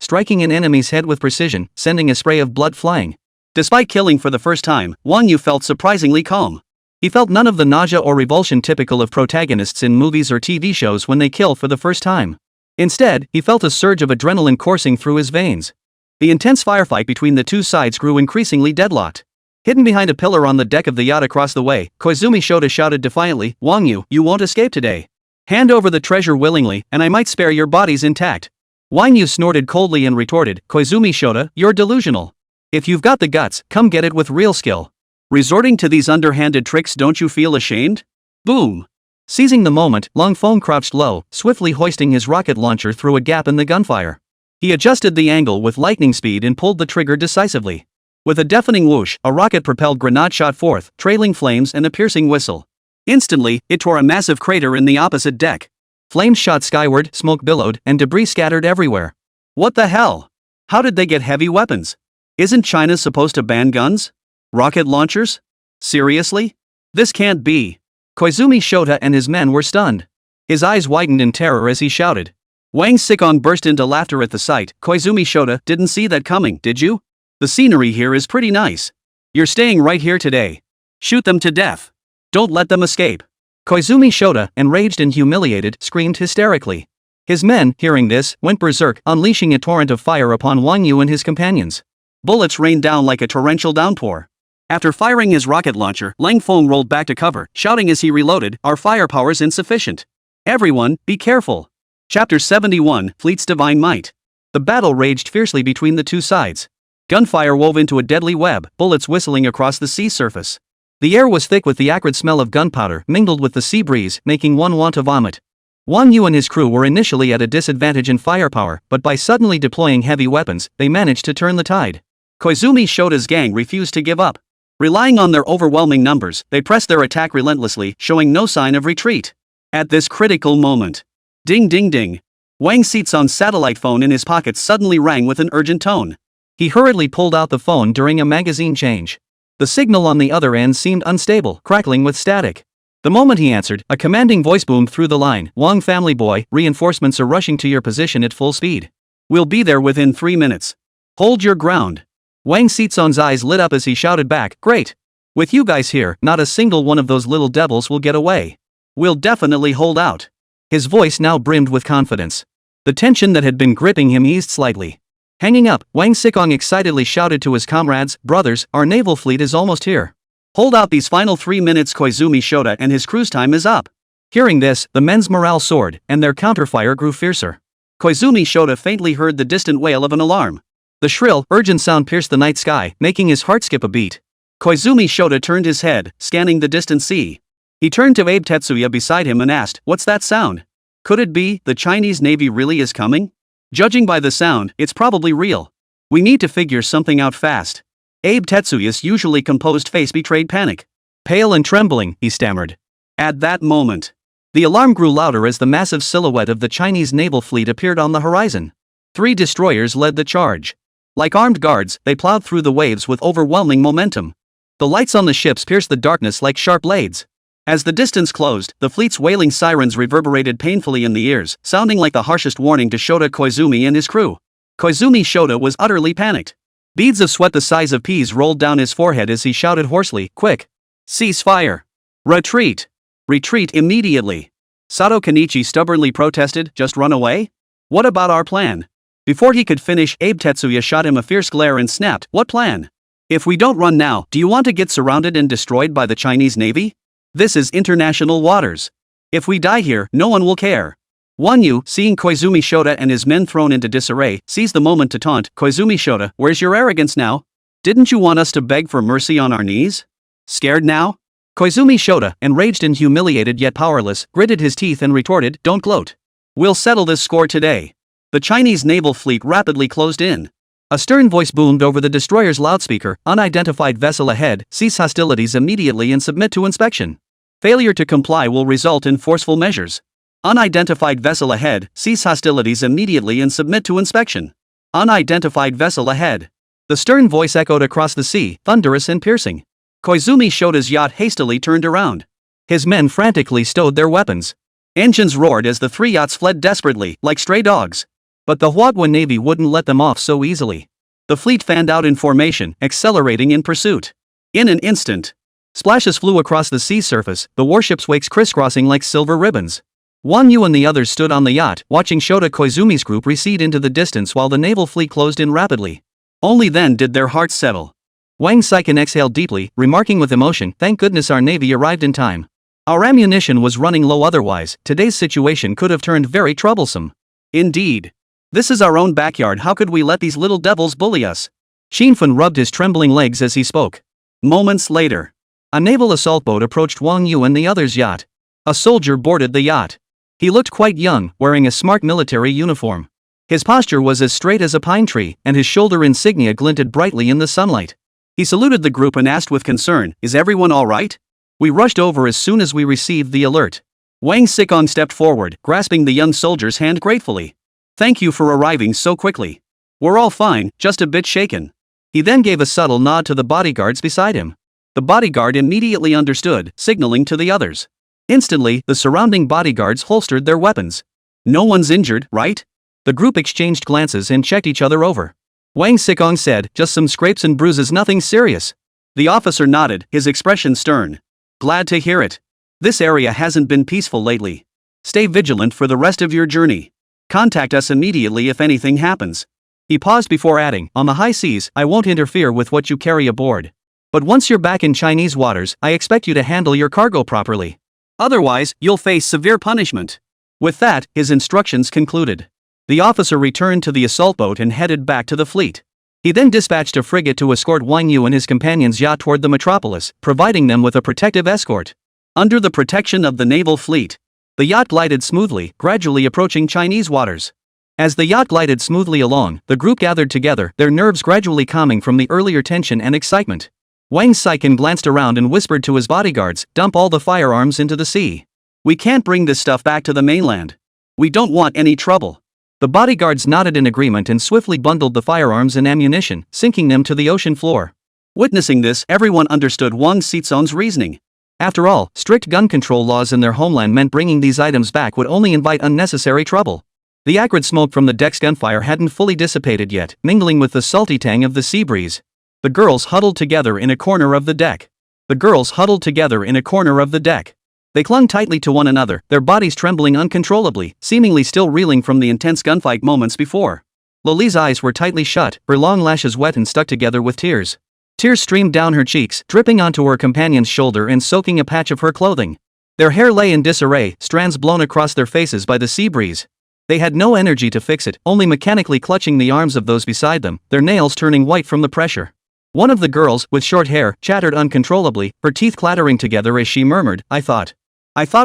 striking an enemy's head with precision, sending a spray of blood flying. Despite killing for the first time, Wang Yu felt surprisingly calm. He felt none of the nausea or revulsion typical of protagonists in movies or TV shows when they kill for the first time. Instead, he felt a surge of adrenaline coursing through his veins. The intense firefight between the two sides grew increasingly deadlocked. Hidden behind a pillar on the deck of the yacht across the way, Koizumi Shota shouted defiantly, "Wang Yu, you won't escape today. Hand over the treasure willingly, and I might spare your bodies intact." Wang Yu snorted coldly and retorted, "Koizumi Shota, you're delusional. If you've got the guts, come get it with real skill. Resorting to these underhanded tricks, don't you feel ashamed?" Boom! Seizing the moment, Long Feng crouched low, swiftly hoisting his rocket launcher through a gap in the gunfire. He adjusted the angle with lightning speed and pulled the trigger decisively. With a deafening whoosh, a rocket-propelled grenade shot forth, trailing flames and a piercing whistle. Instantly, it tore a massive crater in the opposite deck. Flames shot skyward, smoke billowed, and debris scattered everywhere. What the hell? How did they get heavy weapons? Isn't China supposed to ban guns? Rocket launchers? Seriously? This can't be. Koizumi Shota and his men were stunned. His eyes widened in terror as he shouted. Wang Sicong burst into laughter at the sight. "Koizumi Shota, didn't see that coming, did you? The scenery here is pretty nice. You're staying right here today. Shoot them to death. Don't let them escape." Koizumi Shota, enraged and humiliated, screamed hysterically. His men, hearing this, went berserk, unleashing a torrent of fire upon Wang Yu and his companions. Bullets rained down like a torrential downpour. After firing his rocket launcher, Lang Feng rolled back to cover, shouting as he reloaded, "Our firepower's insufficient. Everyone, be careful." Chapter 71, Fleet's Divine Might. The battle raged fiercely between the two sides. Gunfire wove into a deadly web, bullets whistling across the sea surface. The air was thick with the acrid smell of gunpowder mingled with the sea breeze, making one want to vomit. Wang Yu and his crew were initially at a disadvantage in firepower, but by suddenly deploying heavy weapons, they managed to turn the tide. Koizumi Shota's gang refused to give up. Relying on their overwhelming numbers, they pressed their attack relentlessly, showing no sign of retreat. At this critical moment, ding ding ding, Wang Sicong's satellite phone in his pocket suddenly rang with an urgent tone. He hurriedly pulled out the phone during a magazine change. The signal on the other end seemed unstable, crackling with static. The moment he answered, a commanding voice boomed through the line. Wang family boy, reinforcements are rushing to your position at full speed. We'll be there within 3 minutes. Hold your ground. Wang Xizong's eyes lit up as he shouted back, great. With you guys here, not a single one of those little devils will get away. We'll definitely hold out. His voice now brimmed with confidence. The tension that had been gripping him eased slightly. Hanging up, Wang Xizong excitedly shouted to his comrades, brothers, our naval fleet is almost here. Hold out these final 3 minutes. Koizumi Shota and his cruise time is up. Hearing this, the men's morale soared, and their counterfire grew fiercer. Koizumi Shota faintly heard the distant wail of an alarm. The shrill, urgent sound pierced the night sky, making his heart skip a beat. Koizumi Shota turned his head, scanning the distant sea. He turned to Abe Tetsuya beside him and asked, what's that sound? Could it be the Chinese Navy really is coming? Judging by the sound, it's probably real. We need to figure something out fast. Abe Tetsuya's usually composed face betrayed panic. Pale and trembling, he stammered. At that moment, the alarm grew louder as the massive silhouette of the Chinese naval fleet appeared on the horizon. 3 destroyers led the charge. Like armed guards, they plowed through the waves with overwhelming momentum. The lights on the ships pierced the darkness like sharp blades. As the distance closed, the fleet's wailing sirens reverberated painfully in the ears, sounding like the harshest warning to Shota Koizumi and his crew. Koizumi Shota was utterly panicked. Beads of sweat the size of peas rolled down his forehead as he shouted hoarsely, quick! Cease fire! Retreat! Retreat immediately! Sato Kenichi stubbornly protested, just run away? What about our plan? Before he could finish, Abe Tetsuya shot him a fierce glare and snapped, what plan? If we don't run now, do you want to get surrounded and destroyed by the Chinese Navy? This is international waters. If we die here, no one will care. Wang You, seeing Koizumi Shota and his men thrown into disarray, seized the moment to taunt, Koizumi Shota, where's your arrogance now? Didn't you want us to beg for mercy on our knees? Scared now? Koizumi Shota, enraged and humiliated yet powerless, gritted his teeth and retorted, don't gloat. We'll settle this score today. The Chinese naval fleet rapidly closed in. A stern voice boomed over the destroyer's loudspeaker, unidentified vessel ahead, cease hostilities immediately and submit to inspection. Failure to comply will result in forceful measures. Unidentified vessel ahead, cease hostilities immediately and submit to inspection. Unidentified vessel ahead. The stern voice echoed across the sea, thunderous and piercing. Koizumi Shota's yacht hastily turned around. His men frantically stowed their weapons. Engines roared as the 3 yachts fled desperately, like stray dogs. But the Huaguan Navy wouldn't let them off so easily. The fleet fanned out in formation, accelerating in pursuit. In an instant, splashes flew across the sea surface, the warship's wakes crisscrossing like silver ribbons. Wang Yu and the others stood on the yacht, watching Shota Koizumi's group recede into the distance while the naval fleet closed in rapidly. Only then did their hearts settle. Wang Saiken exhaled deeply, remarking with emotion, thank goodness our navy arrived in time. Our ammunition was running low otherwise, today's situation could have turned very troublesome. Indeed. This is our own backyard, how could we let these little devils bully us? Shinfun rubbed his trembling legs as he spoke. Moments later, a naval assault boat approached Wang Yu and the others' yacht. A soldier boarded the yacht. He looked quite young, wearing a smart military uniform. His posture was as straight as a pine tree, and his shoulder insignia glinted brightly in the sunlight. He saluted the group and asked with concern, is everyone all right? We rushed over as soon as we received the alert. Wang Xizong stepped forward, grasping the young soldier's hand gratefully. Thank you for arriving so quickly. We're all fine, just a bit shaken. He then gave a subtle nod to the bodyguards beside him. The bodyguard immediately understood, signaling to the others. Instantly, the surrounding bodyguards holstered their weapons. No one's injured, right? The group exchanged glances and checked each other over. Wang Xizong said, just some scrapes and bruises, nothing serious. The officer nodded, his expression stern. Glad to hear it. This area hasn't been peaceful lately. Stay vigilant for the rest of your journey. Contact us immediately if anything happens. He paused before adding, on the high seas, I won't interfere with what you carry aboard. But once you're back in Chinese waters, I expect you to handle your cargo properly. Otherwise, you'll face severe punishment. With that, his instructions concluded. The officer returned to the assault boat and headed back to the fleet. He then dispatched a frigate to escort Wang Yu and his companion's yacht toward the metropolis, providing them with a protective escort. Under the protection of the naval fleet, the yacht glided smoothly, gradually approaching Chinese waters. As the yacht glided smoothly along, the group gathered together, their nerves gradually calming from the earlier tension and excitement. Wang Saiken glanced around and whispered to his bodyguards, dump all the firearms into the sea. We can't bring this stuff back to the mainland. We don't want any trouble. The bodyguards nodded in agreement and swiftly bundled the firearms and ammunition, sinking them to the ocean floor. Witnessing this, everyone understood Wang Xizong's reasoning. After all, strict gun control laws in their homeland meant bringing these items back would only invite unnecessary trouble. The acrid smoke from the deck's gunfire hadn't fully dissipated yet, mingling with the salty tang of the sea breeze. The girls huddled together in a corner of the deck. The girls huddled together in a corner of the deck. They clung tightly to one another, their bodies trembling uncontrollably, seemingly still reeling from the intense gunfight moments before. Loli's eyes were tightly shut, her long lashes wet and stuck together with tears. Tears streamed down her cheeks, dripping onto her companion's shoulder and soaking a patch of her clothing. Their hair lay in disarray, strands blown across their faces by the sea breeze. They had no energy to fix it, only mechanically clutching the arms of those beside them, their nails turning white from the pressure. One of the girls, with short hair, chattered uncontrollably, her teeth clattering together as she murmured, I thought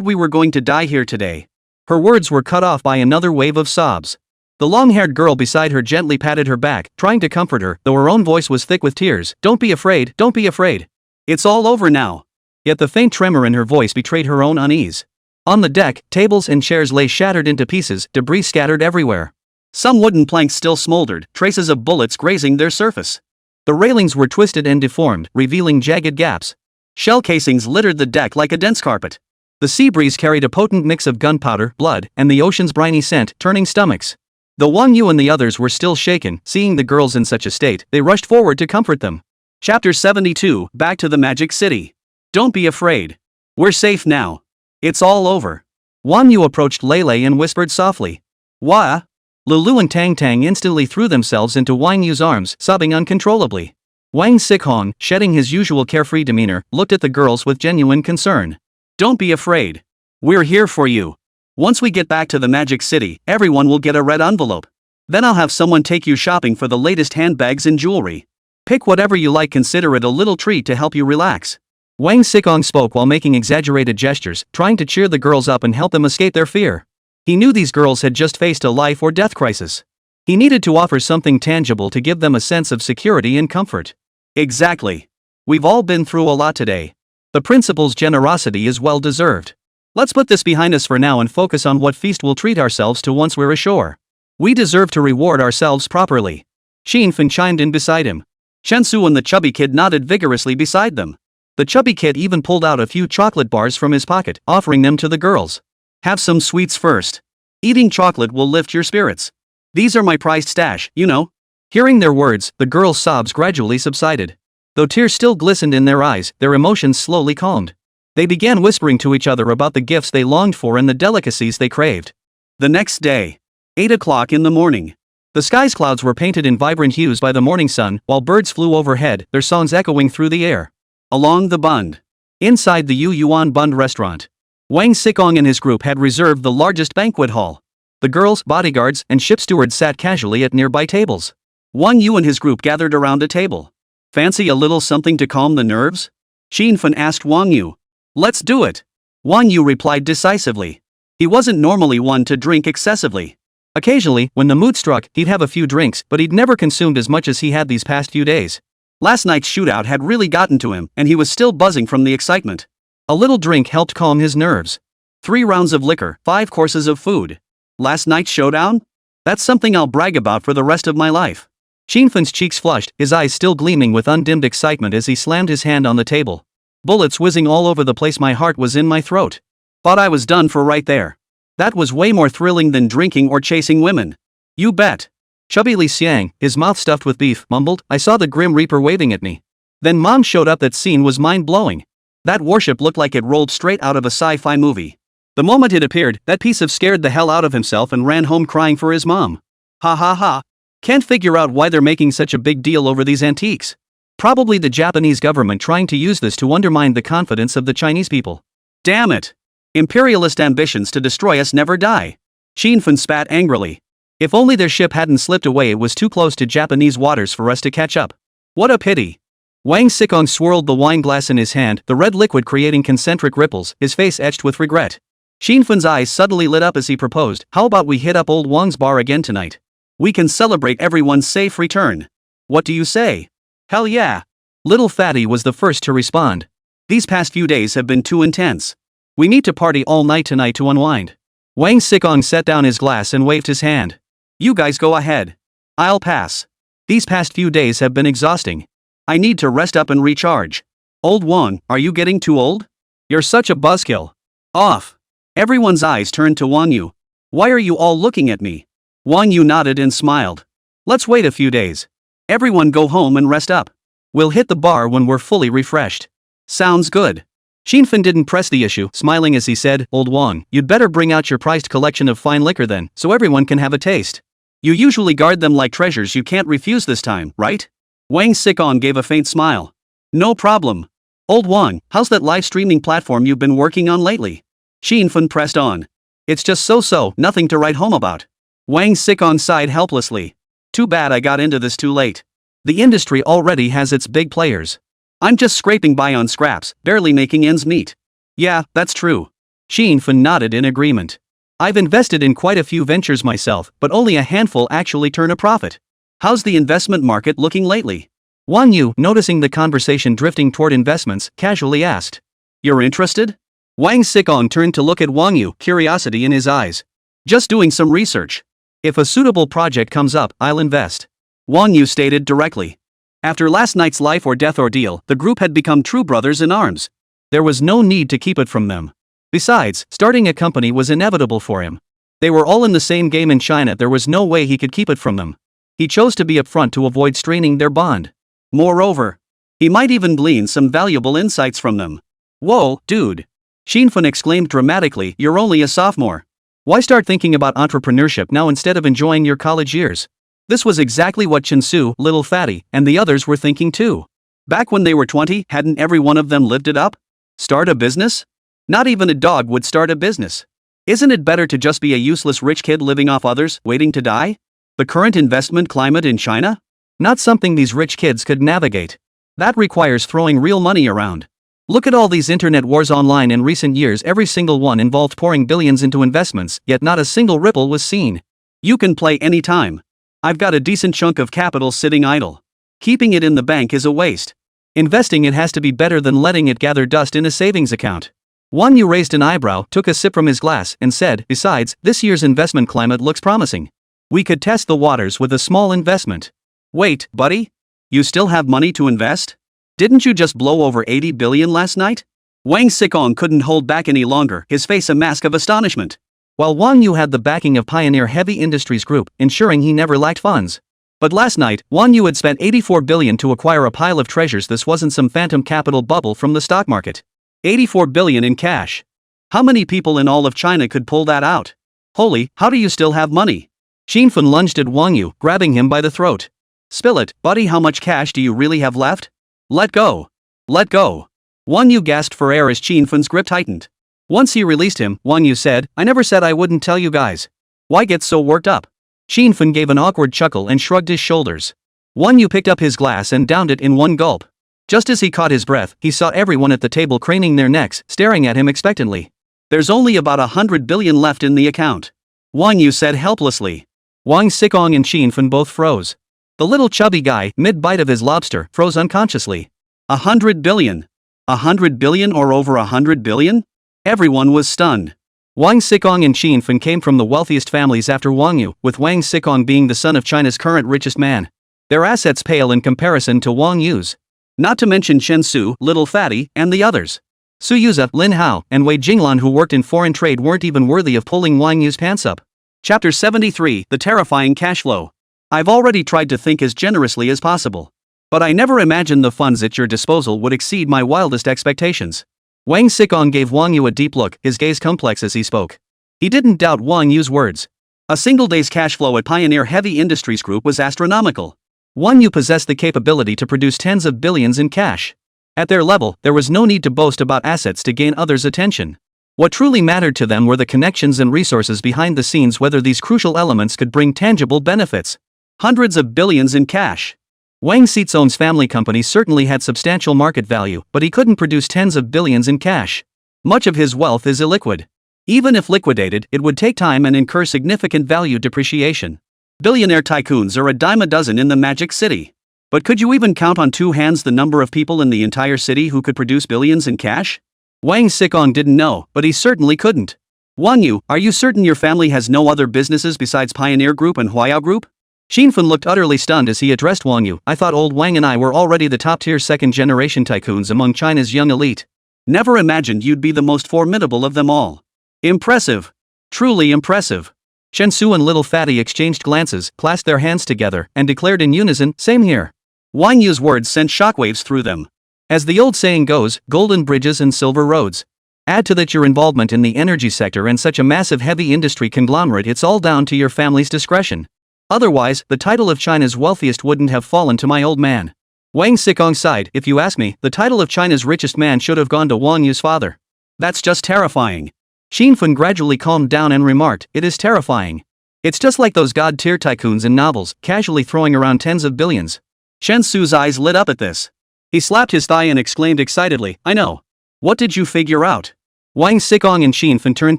we were going to die here today. Her words were cut off by another wave of sobs. The long-haired girl beside her gently patted her back, trying to comfort her, though her own voice was thick with tears. Don't be afraid, don't be afraid. It's all over now. Yet the faint tremor in her voice betrayed her own unease. On the deck, tables and chairs lay shattered into pieces, debris scattered everywhere. Some wooden planks still smoldered, traces of bullets grazing their surface. The railings were twisted and deformed, revealing jagged gaps. Shell casings littered the deck like a dense carpet. The sea breeze carried a potent mix of gunpowder, blood, and the ocean's briny scent, turning stomachs. Though Wang You and the others were still shaken, seeing the girls in such a state, they rushed forward to comfort them. Chapter 72, Back to the Magic City. Don't be afraid. We're safe now. It's all over. Wang Yu approached Lele and whispered softly. Wah? Lulu and Tang Tang instantly threw themselves into Wang Yu's arms, sobbing uncontrollably. Wang Sickhong, shedding his usual carefree demeanor, looked at the girls with genuine concern. Don't be afraid. We're here for you. Once we get back to the Magic City, everyone will get a red envelope. Then I'll have someone take you shopping for the latest handbags and jewelry. Pick whatever you like, consider it a little treat to help you relax. Wang Sickhong spoke while making exaggerated gestures, trying to cheer the girls up and help them escape their fear. He knew these girls had just faced a life or death crisis. He needed to offer something tangible to give them a sense of security and comfort. Exactly. We've all been through a lot today. The principal's generosity is well deserved. Let's put this behind us for now and focus on what feast we'll treat ourselves to once we're ashore. We deserve to reward ourselves properly. Xin Fen chimed in beside him. Shen Su and the chubby kid nodded vigorously beside them. The chubby kid even pulled out a few chocolate bars from his pocket, offering them to the girls. Have some sweets first. Eating chocolate will lift your spirits. These are my prized stash, you know. Hearing their words, the girls' sobs gradually subsided. Though tears still glistened in their eyes, their emotions slowly calmed. They began whispering to each other about the gifts they longed for and the delicacies they craved. The next day. 8 o'clock in the morning. The sky's clouds were painted in vibrant hues by the morning sun, while birds flew overhead, their songs echoing through the air. Along the Bund. Inside the Yu Yuan Bund restaurant. Wang Sickhong and his group had reserved the largest banquet hall. The girls, bodyguards, and ship stewards sat casually at nearby tables. Wang Yu and his group gathered around a table. Fancy a little something to calm the nerves? Xin Fen asked Wang Yu. Let's do it. Wang Yu replied decisively. He wasn't normally one to drink excessively. Occasionally, when the mood struck, he'd have a few drinks, but he'd never consumed as much as he had these past few days. Last night's shootout had really gotten to him, and he was still buzzing from the excitement. A little drink helped calm his nerves. 3 rounds of liquor, 5 courses of food. Last night's showdown? That's something I'll brag about for the rest of my life. Xin Fen's cheeks flushed, his eyes still gleaming with undimmed excitement as he slammed his hand on the table. Bullets whizzing all over the place, my heart was in my throat. Thought I was done for right there. That was way more thrilling than drinking or chasing women. You bet. Chubby Li Xiang, his mouth stuffed with beef, mumbled, I saw the Grim Reaper waving at me. Then Mom showed up. That scene was mind-blowing. That warship looked like it rolled straight out of a sci-fi movie. The moment it appeared, that piece of scared the hell out of himself and ran home crying for his mom. Ha ha ha. Can't figure out why they're making such a big deal over these antiques. Probably the Japanese government trying to use this to undermine the confidence of the Chinese people. Damn it. Imperialist ambitions to destroy us never die. Xin Fen spat angrily. If only their ship hadn't slipped away, it was too close to Japanese waters for us to catch up. What a pity. Wang Sickhong swirled the wine glass in his hand, the red liquid creating concentric ripples, his face etched with regret. Xin Fen's eyes suddenly lit up as he proposed, how about we hit up old Wang's bar again tonight? We can celebrate everyone's safe return. What do you say? Hell yeah. Little Fatty was the first to respond. These past few days have been too intense. We need to party all night tonight to unwind. Wang Sickhong set down his glass and waved his hand. You guys go ahead. I'll pass. These past few days have been exhausting. I need to rest up and recharge. Old Wang, are you getting too old? You're such a buzzkill. Off. Everyone's eyes turned to Wang Yu. Why are you all looking at me? Wang Yu nodded and smiled. Let's wait a few days. Everyone go home and rest up. We'll hit the bar when we're fully refreshed. Sounds good. Xinfen didn't press the issue, smiling as he said, Old Wang, you'd better bring out your prized collection of fine liquor then, so everyone can have a taste. You usually guard them like treasures you can't refuse this time, right? Wang Xikong gave a faint smile. No problem. Old Wang, how's that live streaming platform you've been working on lately? Xinfen pressed on. It's just so-so, nothing to write home about. Wang Xikong sighed helplessly. Too bad I got into this too late. The industry already has its big players. I'm just scraping by on scraps, barely making ends meet. Yeah, that's true. Xinfen nodded in agreement. I've invested in quite a few ventures myself, but only a handful actually turn a profit. How's the investment market looking lately? Wang Yu, noticing the conversation drifting toward investments, casually asked. You're interested? Wang Xikong turned to look at Wang Yu, curiosity in his eyes. Just doing some research. If a suitable project comes up, I'll invest. Wang Yu stated directly. After last night's life or death ordeal, the group had become true brothers in arms. There was no need to keep it from them. Besides, starting a company was inevitable for him. They were all in the same game in China, there was no way he could keep it from them. He chose to be upfront to avoid straining their bond. Moreover, he might even glean some valuable insights from them. Whoa, dude! Xinfen exclaimed dramatically, you're only a sophomore. Why start thinking about entrepreneurship now instead of enjoying your college years? This was exactly what Chen Su, Little Fatty, and the others were thinking too. Back when they were 20, hadn't every one of them lived it up? Start a business? Not even a dog would start a business. Isn't it better to just be a useless rich kid living off others, waiting to die? The current investment climate in China? Not something these rich kids could navigate. That requires throwing real money around. Look at all these internet wars online in recent years, every single one involved pouring billions into investments, yet not a single ripple was seen. You can play anytime. I've got a decent chunk of capital sitting idle. Keeping it in the bank is a waste. Investing it has to be better than letting it gather dust in a savings account. Wang Yu raised an eyebrow, took a sip from his glass, and said, besides, this year's investment climate looks promising. We could test the waters with a small investment. Wait, buddy? You still have money to invest? Didn't you just blow over 80 billion last night? Wang Xikong couldn't hold back any longer, his face a mask of astonishment. While Wang Yu had the backing of Pioneer Heavy Industries Group, ensuring he never lacked funds. But last night, Wang Yu had spent 84 billion to acquire a pile of treasures. This wasn't some phantom capital bubble from the stock market. 84 billion in cash. How many people in all of China could pull that out? Holy, how do you still have money? Xinfen lunged at Wang Yu, grabbing him by the throat. Spill it, buddy, how much cash do you really have left? Let go. Let go. Wang Yu gasped for air as Xinfen's grip tightened. Once he released him, Wang Yu said, I never said I wouldn't tell you guys. Why get so worked up? Xinfen gave an awkward chuckle and shrugged his shoulders. Wang Yu picked up his glass and downed it in one gulp. Just as he caught his breath, he saw everyone at the table craning their necks, staring at him expectantly. There's only about 100 billion left in the account. Wang Yu said helplessly. Wang Xikong and Xinfen both froze. The little chubby guy, mid-bite of his lobster, froze unconsciously. 100 billion. 100 billion or over 100 billion? Everyone was stunned. Wang Xikong and Xinfen came from the wealthiest families after Wang Yu, with Wang Xikong being the son of China's current richest man. Their assets pale in comparison to Wang Yu's. Not to mention Chen Su, Little Fatty, and the others. Su Yuza, Lin Hao, and Wei Jinglan, who worked in foreign trade, weren't even worthy of pulling Wang Yu's pants up. Chapter 73, The Terrifying Cash Flow. I've already tried to think as generously as possible. But I never imagined the funds at your disposal would exceed my wildest expectations. Wang Xikong gave Wang Yu a deep look, his gaze complex as he spoke. He didn't doubt Wang Yu's words. A single day's cash flow at Pioneer Heavy Industries Group was astronomical. Wang Yu possessed the capability to produce tens of billions in cash. At their level, there was no need to boast about assets to gain others' attention. What truly mattered to them were the connections and resources behind the scenes, whether these crucial elements could bring tangible benefits. Hundreds of billions in cash. Wang Xizong's family company certainly had substantial market value, but he couldn't produce tens of billions in cash. Much of his wealth is illiquid. Even if liquidated, it would take time and incur significant value depreciation. Billionaire tycoons are a dime a dozen in the Magic City. But could you even count on two hands the number of people in the entire city who could produce billions in cash? Wang Xikong didn't know, but he certainly couldn't. Wang Yu, are you certain your family has no other businesses besides Pioneer Group and Huayao Group? Xinfen looked utterly stunned as he addressed Wang Yu. I thought old Wang and I were already the top-tier second-generation tycoons among China's young elite. Never imagined you'd be the most formidable of them all. Impressive. Truly impressive. Chen Su and Little Fatty exchanged glances, clasped their hands together, and declared in unison, "Same here." Wang Yu's words sent shockwaves through them. As the old saying goes, golden bridges and silver roads. Add to that your involvement in the energy sector and such a massive heavy industry conglomerate, it's all down to your family's discretion. Otherwise, the title of China's wealthiest wouldn't have fallen to my old man. Wang Xikong sighed. "If you ask me, the title of China's richest man should have gone to Wang Yu's father." That's just terrifying. Xin gradually calmed down and remarked, "It is terrifying. It's just like those god-tier tycoons in novels, casually throwing around tens of billions." Chen Su's eyes lit up at this. He slapped his thigh and exclaimed excitedly, "I know. What did you figure out?" Wang Xikong and Xin turned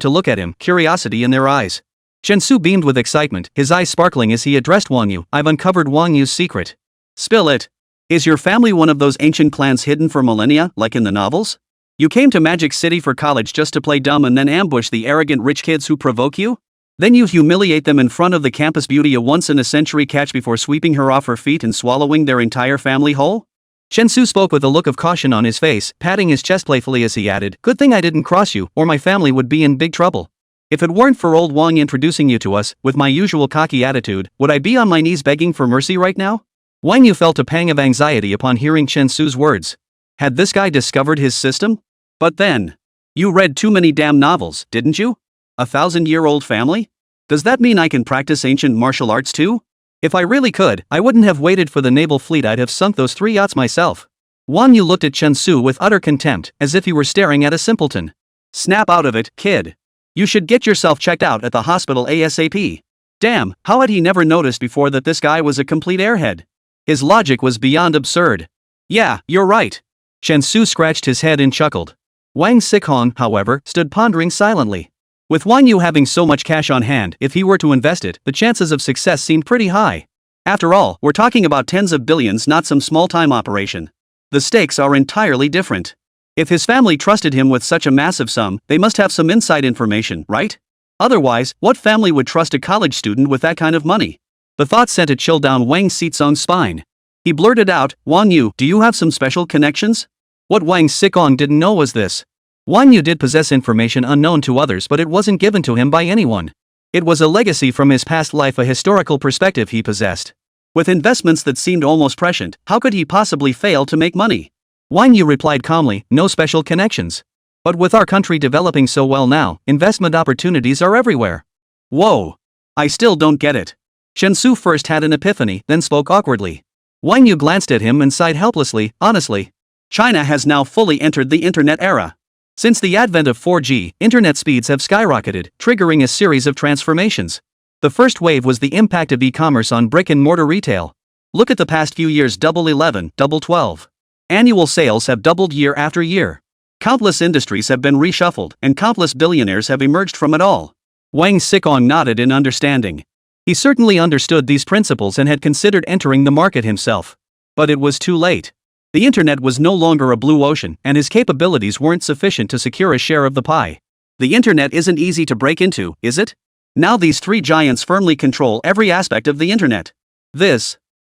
to look at him, curiosity in their eyes. Chen Su beamed with excitement, his eyes sparkling as he addressed Wang Yu. "I've uncovered Wang Yu's secret." "Spill it. Is your family one of those ancient clans hidden for millennia, like in the novels? You came to Magic City for college just to play dumb and then ambush the arrogant rich kids who provoke you? Then you humiliate them in front of the campus beauty, a once-in-a-century catch, before sweeping her off her feet and swallowing their entire family whole?" Chen Su spoke with a look of caution on his face, patting his chest playfully as he added, "Good thing I didn't cross you, or my family would be in big trouble. If it weren't for old Wang introducing you to us, with my usual cocky attitude, would I be on my knees begging for mercy right now?" Wang Yu felt a pang of anxiety upon hearing Chen Su's words. Had this guy discovered his system? But then, you read too many damn novels, didn't you? 1,000-year-old family? Does that mean I can practice ancient martial arts too? If I really could, I wouldn't have waited for the naval fleet, I'd have sunk those 3 yachts myself. Wang Yu looked at Chen Su with utter contempt, as if he were staring at a simpleton. Snap out of it, kid. You should get yourself checked out at the hospital ASAP. Damn, how had he never noticed before that this guy was a complete airhead? His logic was beyond absurd. Yeah, you're right. Chen Su scratched his head and chuckled. Wang Xikong, however, stood pondering silently. With Wang Yu having so much cash on hand, if he were to invest it, the chances of success seemed pretty high. After all, we're talking about tens of billions, not some small-time operation. The stakes are entirely different. If his family trusted him with such a massive sum, they must have some inside information, right? Otherwise, what family would trust a college student with that kind of money? The thought sent a chill down Wang Xikong's spine. He blurted out, "Wang Yu, do you have some special connections?" What Wang Xikong didn't know was this. Wang Yu did possess information unknown to others, but it wasn't given to him by anyone. It was a legacy from his past life, a historical perspective he possessed. With investments that seemed almost prescient, how could he possibly fail to make money? Wang Yu replied calmly, "No special connections. But with our country developing so well now, investment opportunities are everywhere." Whoa. I still don't get it. Chen Su first had an epiphany, then spoke awkwardly. Wang Yu glanced at him and sighed helplessly, "Honestly, China has now fully entered the internet era. Since the advent of 4G, internet speeds have skyrocketed, triggering a series of transformations. The first wave was the impact of e-commerce on brick-and-mortar retail. Look at the past few years: double 11, double 12. Annual sales have doubled year after year. Countless industries have been reshuffled, and countless billionaires have emerged from it all. Wang Xikong nodded in understanding. He certainly understood these principles and had considered entering the market himself. But it was too late. The internet was no longer a blue ocean, and his capabilities weren't sufficient to secure a share of the pie. The internet isn't easy to break into, is it? Now these 3 giants firmly control every aspect of the internet.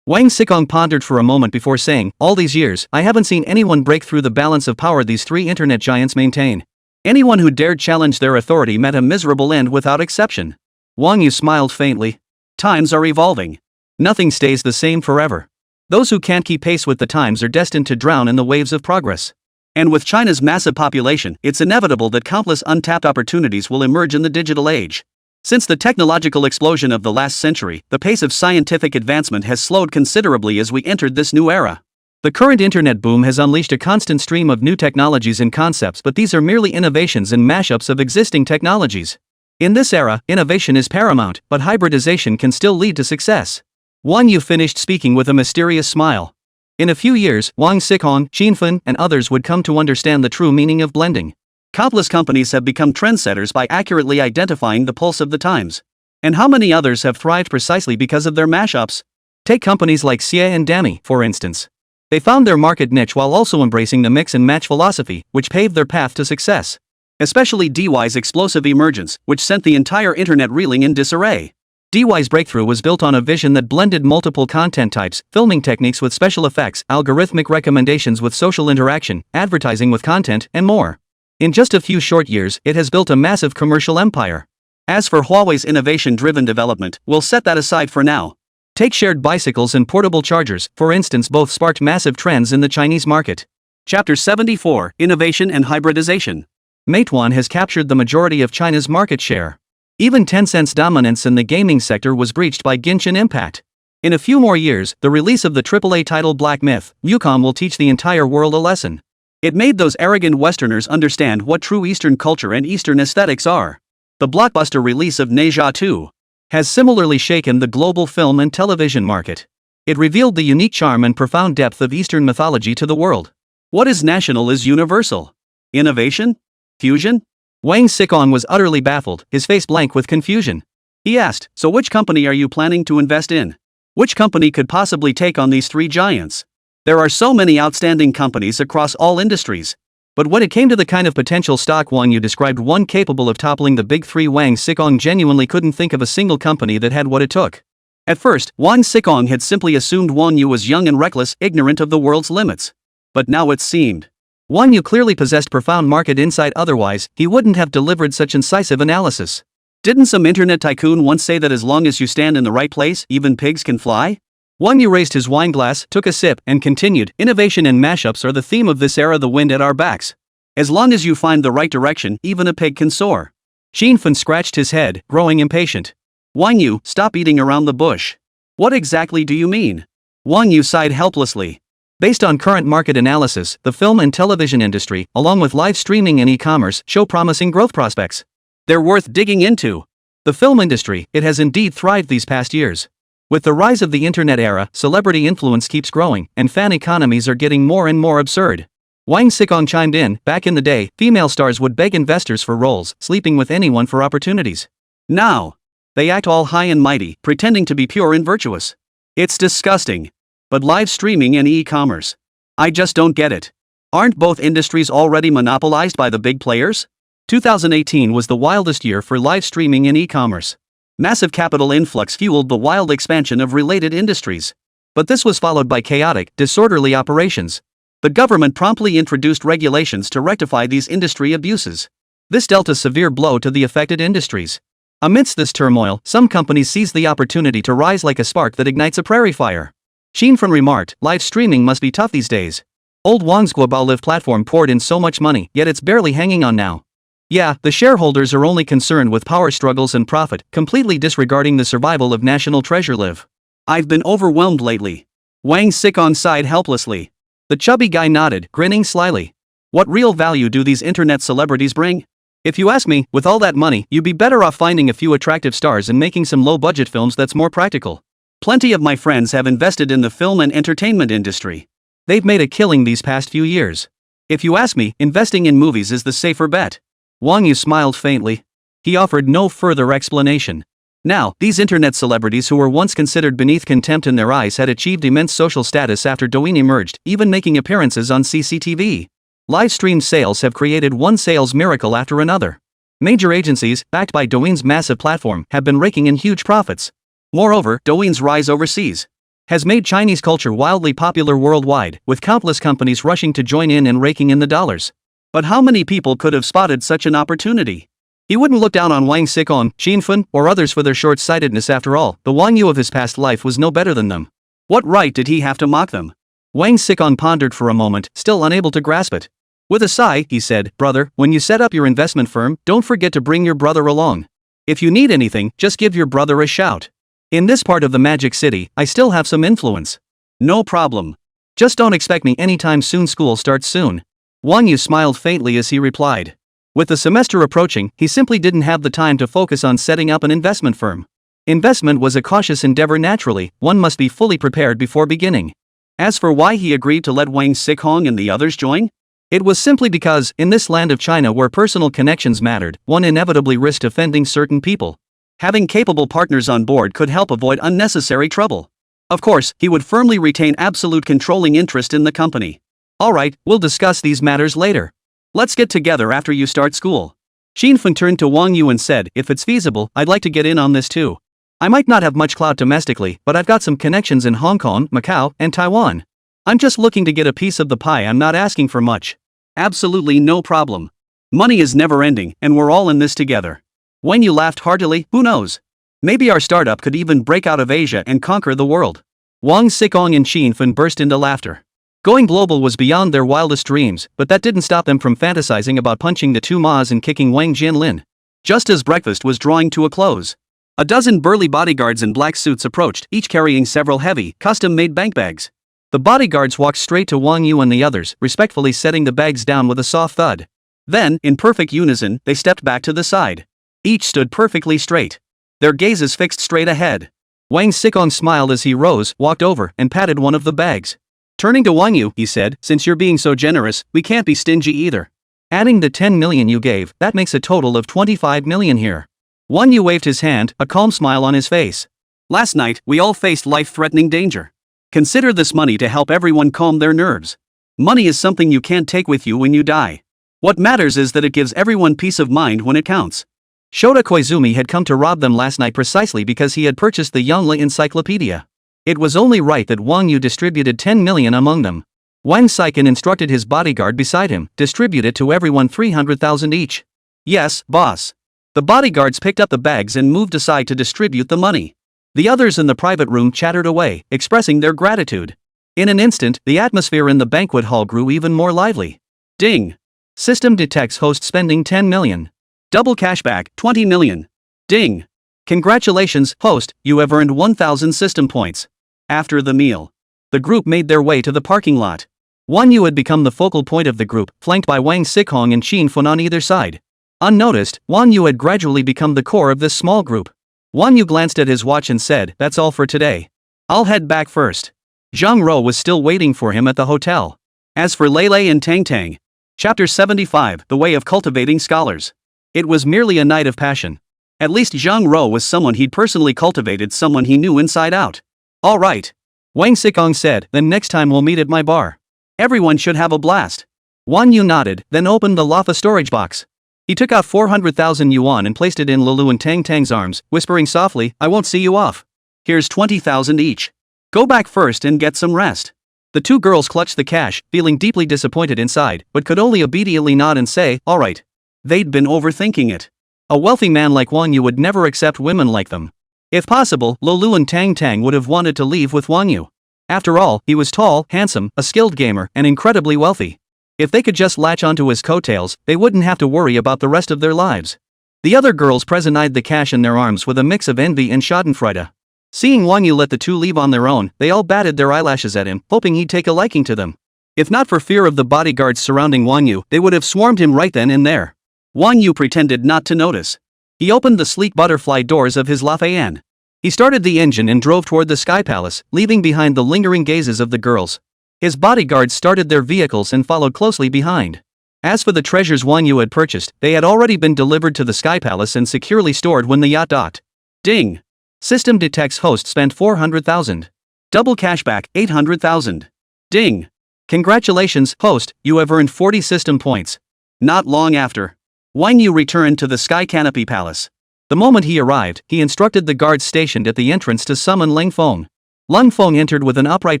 Wang Xikong pondered for a moment before saying, "All these years, I haven't seen anyone break through the balance of power these 3 internet giants maintain. Anyone who dared challenge their authority met a miserable end without exception." Wang Yu smiled faintly. Times are evolving. Nothing stays the same forever. Those who can't keep pace with the times are destined to drown in the waves of progress. And with China's massive population, it's inevitable that countless untapped opportunities will emerge in the digital age. Since the technological explosion of the last century, the pace of scientific advancement has slowed considerably as we entered this new era. The current internet boom has unleashed a constant stream of new technologies and concepts, but these are merely innovations and mashups of existing technologies. In this era, innovation is paramount, but hybridization can still lead to success. Wang Yu finished speaking with a mysterious smile. In a few years, Wang Xikong, Xin and others would come to understand the true meaning of blending. Countless companies have become trendsetters by accurately identifying the pulse of the times. And how many others have thrived precisely because of their mashups? Take companies like Xie and Dami, for instance. They found their market niche while also embracing the mix and match philosophy, which paved their path to success. Especially DY's explosive emergence, which sent the entire internet reeling in disarray. DY's breakthrough was built on a vision that blended multiple content types, filming techniques with special effects, algorithmic recommendations with social interaction, advertising with content, and more. In just a few short years, it has built a massive commercial empire. As for Huawei's innovation-driven development, we'll set that aside for now. Take shared bicycles and portable chargers, for instance, both sparked massive trends in the Chinese market. Chapter 74, Innovation and Hybridization. Meituan has captured the majority of China's market share. Even Tencent's dominance in the gaming sector was breached by Genshin Impact. In a few more years, the release of the AAA title Black Myth, Wukong will teach the entire world a lesson. It made those arrogant Westerners understand what true Eastern culture and Eastern aesthetics are. The blockbuster release of Ne Zha 2 has similarly shaken the global film and television market. It revealed the unique charm and profound depth of Eastern mythology to the world. What is national is universal. Innovation? Fusion? Wang Xikong was utterly baffled, his face blank with confusion. He asked, so which company are you planning to invest in? Which company could possibly take on these three giants? There are so many outstanding companies across all industries. But when it came to the kind of potential stock Wang Yu described, one capable of toppling the big three, Wang Xikong genuinely couldn't think of a single company that had what it took. At first, Wang Xikong had simply assumed Wang Yu was young and reckless, ignorant of the world's limits. But now it seemed Wang Yu clearly possessed profound market insight, otherwise, he wouldn't have delivered such incisive analysis. Didn't some internet tycoon once say that as long as you stand in the right place, even pigs can fly? Wang Yu raised his wine glass, took a sip, and continued, innovation and mashups are the theme of this era, the wind at our backs. As long as you find the right direction, even a pig can soar. Xin Fan scratched his head, growing impatient. Wang Yu, stop beating around the bush. What exactly do you mean? Wang Yu sighed helplessly. Based on current market analysis, the film and television industry, along with live streaming and e-commerce, show promising growth prospects. They're worth digging into. The film industry, it has indeed thrived these past years. With the rise of the internet era, celebrity influence keeps growing, and fan economies are getting more and more absurd. Wang Xikong chimed in, back in the day, female stars would beg investors for roles, sleeping with anyone for opportunities. Now, they act all high and mighty, pretending to be pure and virtuous. It's disgusting. But live streaming and e-commerce, I just don't get it. Aren't both industries already monopolized by the big players? 2018 was the wildest year for live streaming and e-commerce. Massive capital influx fueled the wild expansion of related industries. But this was followed by chaotic, disorderly operations. The government promptly introduced regulations to rectify these industry abuses. This dealt a severe blow to the affected industries. Amidst this turmoil, some companies seized the opportunity to rise like a spark that ignites a prairie fire. Xin Fan remarked, live streaming must be tough these days. Old Wang's Global Live platform poured in so much money, yet it's barely hanging on now. Yeah, the shareholders are only concerned with power struggles and profit, completely disregarding the survival of national treasure Live. I've been overwhelmed lately. Wang Xikong sighed helplessly. The chubby guy nodded, grinning slyly. What real value do these internet celebrities bring? If you ask me, with all that money, you'd be better off finding a few attractive stars and making some low-budget films that's more practical. Plenty of my friends have invested in the film and entertainment industry. They've made a killing these past few years. If you ask me, investing in movies is the safer bet. Wang Yu smiled faintly. He offered no further explanation. Now, these internet celebrities who were once considered beneath contempt in their eyes had achieved immense social status after Douyin emerged, even making appearances on CCTV. Live-streamed sales have created one sales miracle after another. Major agencies, backed by Douyin's massive platform, have been raking in huge profits. Moreover, Douyin's rise overseas has made Chinese culture wildly popular worldwide, with countless companies rushing to join in and raking in the dollars. But how many people could have spotted such an opportunity? He wouldn't look down on Wang Xikong, Xin Fan, or others for their short-sightedness. After all, the Wang Yu of his past life was no better than them. What right did he have to mock them? Wang Xikong pondered for a moment, still unable to grasp it. With a sigh, he said, brother, when you set up your investment firm, don't forget to bring your brother along. If you need anything, just give your brother a shout. In this part of the Magic City, I still have some influence. No problem. Just don't expect me anytime soon. School starts soon. Wang Yu smiled faintly as he replied. With the semester approaching, he simply didn't have the time to focus on setting up an investment firm. Investment was a cautious endeavor. Naturally, one must be fully prepared before beginning. As for why he agreed to let Wang Xikong and the others join, it was simply because, in this land of China where personal connections mattered, one inevitably risked offending certain people. Having capable partners on board could help avoid unnecessary trouble. Of course, he would firmly retain absolute controlling interest in the company. Alright, we'll discuss these matters later. Let's get together after you start school. Xin Fan turned to Wang Yu and said, if it's feasible, I'd like to get in on this too. I might not have much clout domestically, but I've got some connections in Hong Kong, Macau, and Taiwan. I'm just looking to get a piece of the pie. I'm not asking for much. Absolutely no problem. Money is never ending, and we're all in this together. Wang You laughed heartily. Who knows? Maybe our startup could even break out of Asia and conquer the world. Wang Xikong and Xin Fen burst into laughter. Going global was beyond their wildest dreams, but that didn't stop them from fantasizing about punching the two Ma's and kicking Wang Jinlin. Just as breakfast was drawing to a close, a dozen burly bodyguards in black suits approached, each carrying several heavy, custom-made bank bags. The bodyguards walked straight to Wang Yu and the others, respectfully setting the bags down with a soft thud. Then, in perfect unison, they stepped back to the side. Each stood perfectly straight, their gazes fixed straight ahead. Wang Xikong smiled as he rose, walked over, and patted one of the bags. Turning to Wang Yu, he said, "Since you're being so generous, we can't be stingy either. Adding the 10 million you gave, that makes a total of 25 million here." Wang Yu waved his hand, a calm smile on his face. Last night, we all faced life-threatening danger. Consider this money to help everyone calm their nerves. Money is something you can't take with you when you die. What matters is that it gives everyone peace of mind when it counts. Shota Koizumi had come to rob them last night precisely because he had purchased the Yongle Encyclopedia. It was only right that Wang Yu distributed 10 million among them. Wang Saiken instructed his bodyguard beside him, distribute it to everyone 300,000 each. Yes, boss. The bodyguards picked up the bags and moved aside to distribute the money. The others in the private room chattered away, expressing their gratitude. In an instant, the atmosphere in the banquet hall grew even more lively. Ding! System detects host spending 10 million. Double cashback, 20 million. Ding! Congratulations, host, you have earned 1,000 system points. After the meal, the group made their way to the parking lot. Wang Yu had become the focal point of the group, flanked by Wang Xikong and Xin Fen on either side. Unnoticed, Wang Yu had gradually become the core of this small group. Wang Yu glanced at his watch and said, "That's all for today. I'll head back first." Zhang Ro was still waiting for him at the hotel. As for Lei and Tang Tang, Chapter 75, The Way of Cultivating Scholars. It was merely a night of passion. At least Zhang Ro was someone he'd personally cultivated, someone he knew inside out. "All right," Wang Xikong said, "then next time we'll meet at my bar. Everyone should have a blast." Wang Yu nodded, then opened the Lafa storage box. He took out 400,000 yuan and placed it in Lulu and Tang Tang's arms, whispering softly, "I won't see you off. Here's 20,000 each. Go back first and get some rest." The two girls clutched the cash, feeling deeply disappointed inside, but could only obediently nod and say, "All right." They'd been overthinking it. A wealthy man like Wang Yu would never accept women like them. If possible, Lulu and Tang Tang would have wanted to leave with Wang Yu. After all, he was tall, handsome, a skilled gamer, and incredibly wealthy. If they could just latch onto his coattails, they wouldn't have to worry about the rest of their lives. The other girls present eyed the cash in their arms with a mix of envy and schadenfreude. Seeing Wang Yu let the two leave on their own, they all batted their eyelashes at him, hoping he'd take a liking to them. If not for fear of the bodyguards surrounding Wang Yu, they would have swarmed him right then and there. Wang Yu pretended not to notice. He opened the sleek butterfly doors of his Lafayette. He started the engine and drove toward the Sky Palace, leaving behind the lingering gazes of the girls. His bodyguards started their vehicles and followed closely behind. As for the treasures Wang Yu had purchased, they had already been delivered to the Sky Palace and securely stored when the yacht docked. Ding! System detects host spent 400,000. Double cashback, 800,000. Ding! Congratulations, host, you have earned 40 system points. Not long after, Wang Yu returned to the Sky Canopy Palace. The moment he arrived, he instructed the guards stationed at the entrance to summon Leng Feng. Leng Feng entered with an upright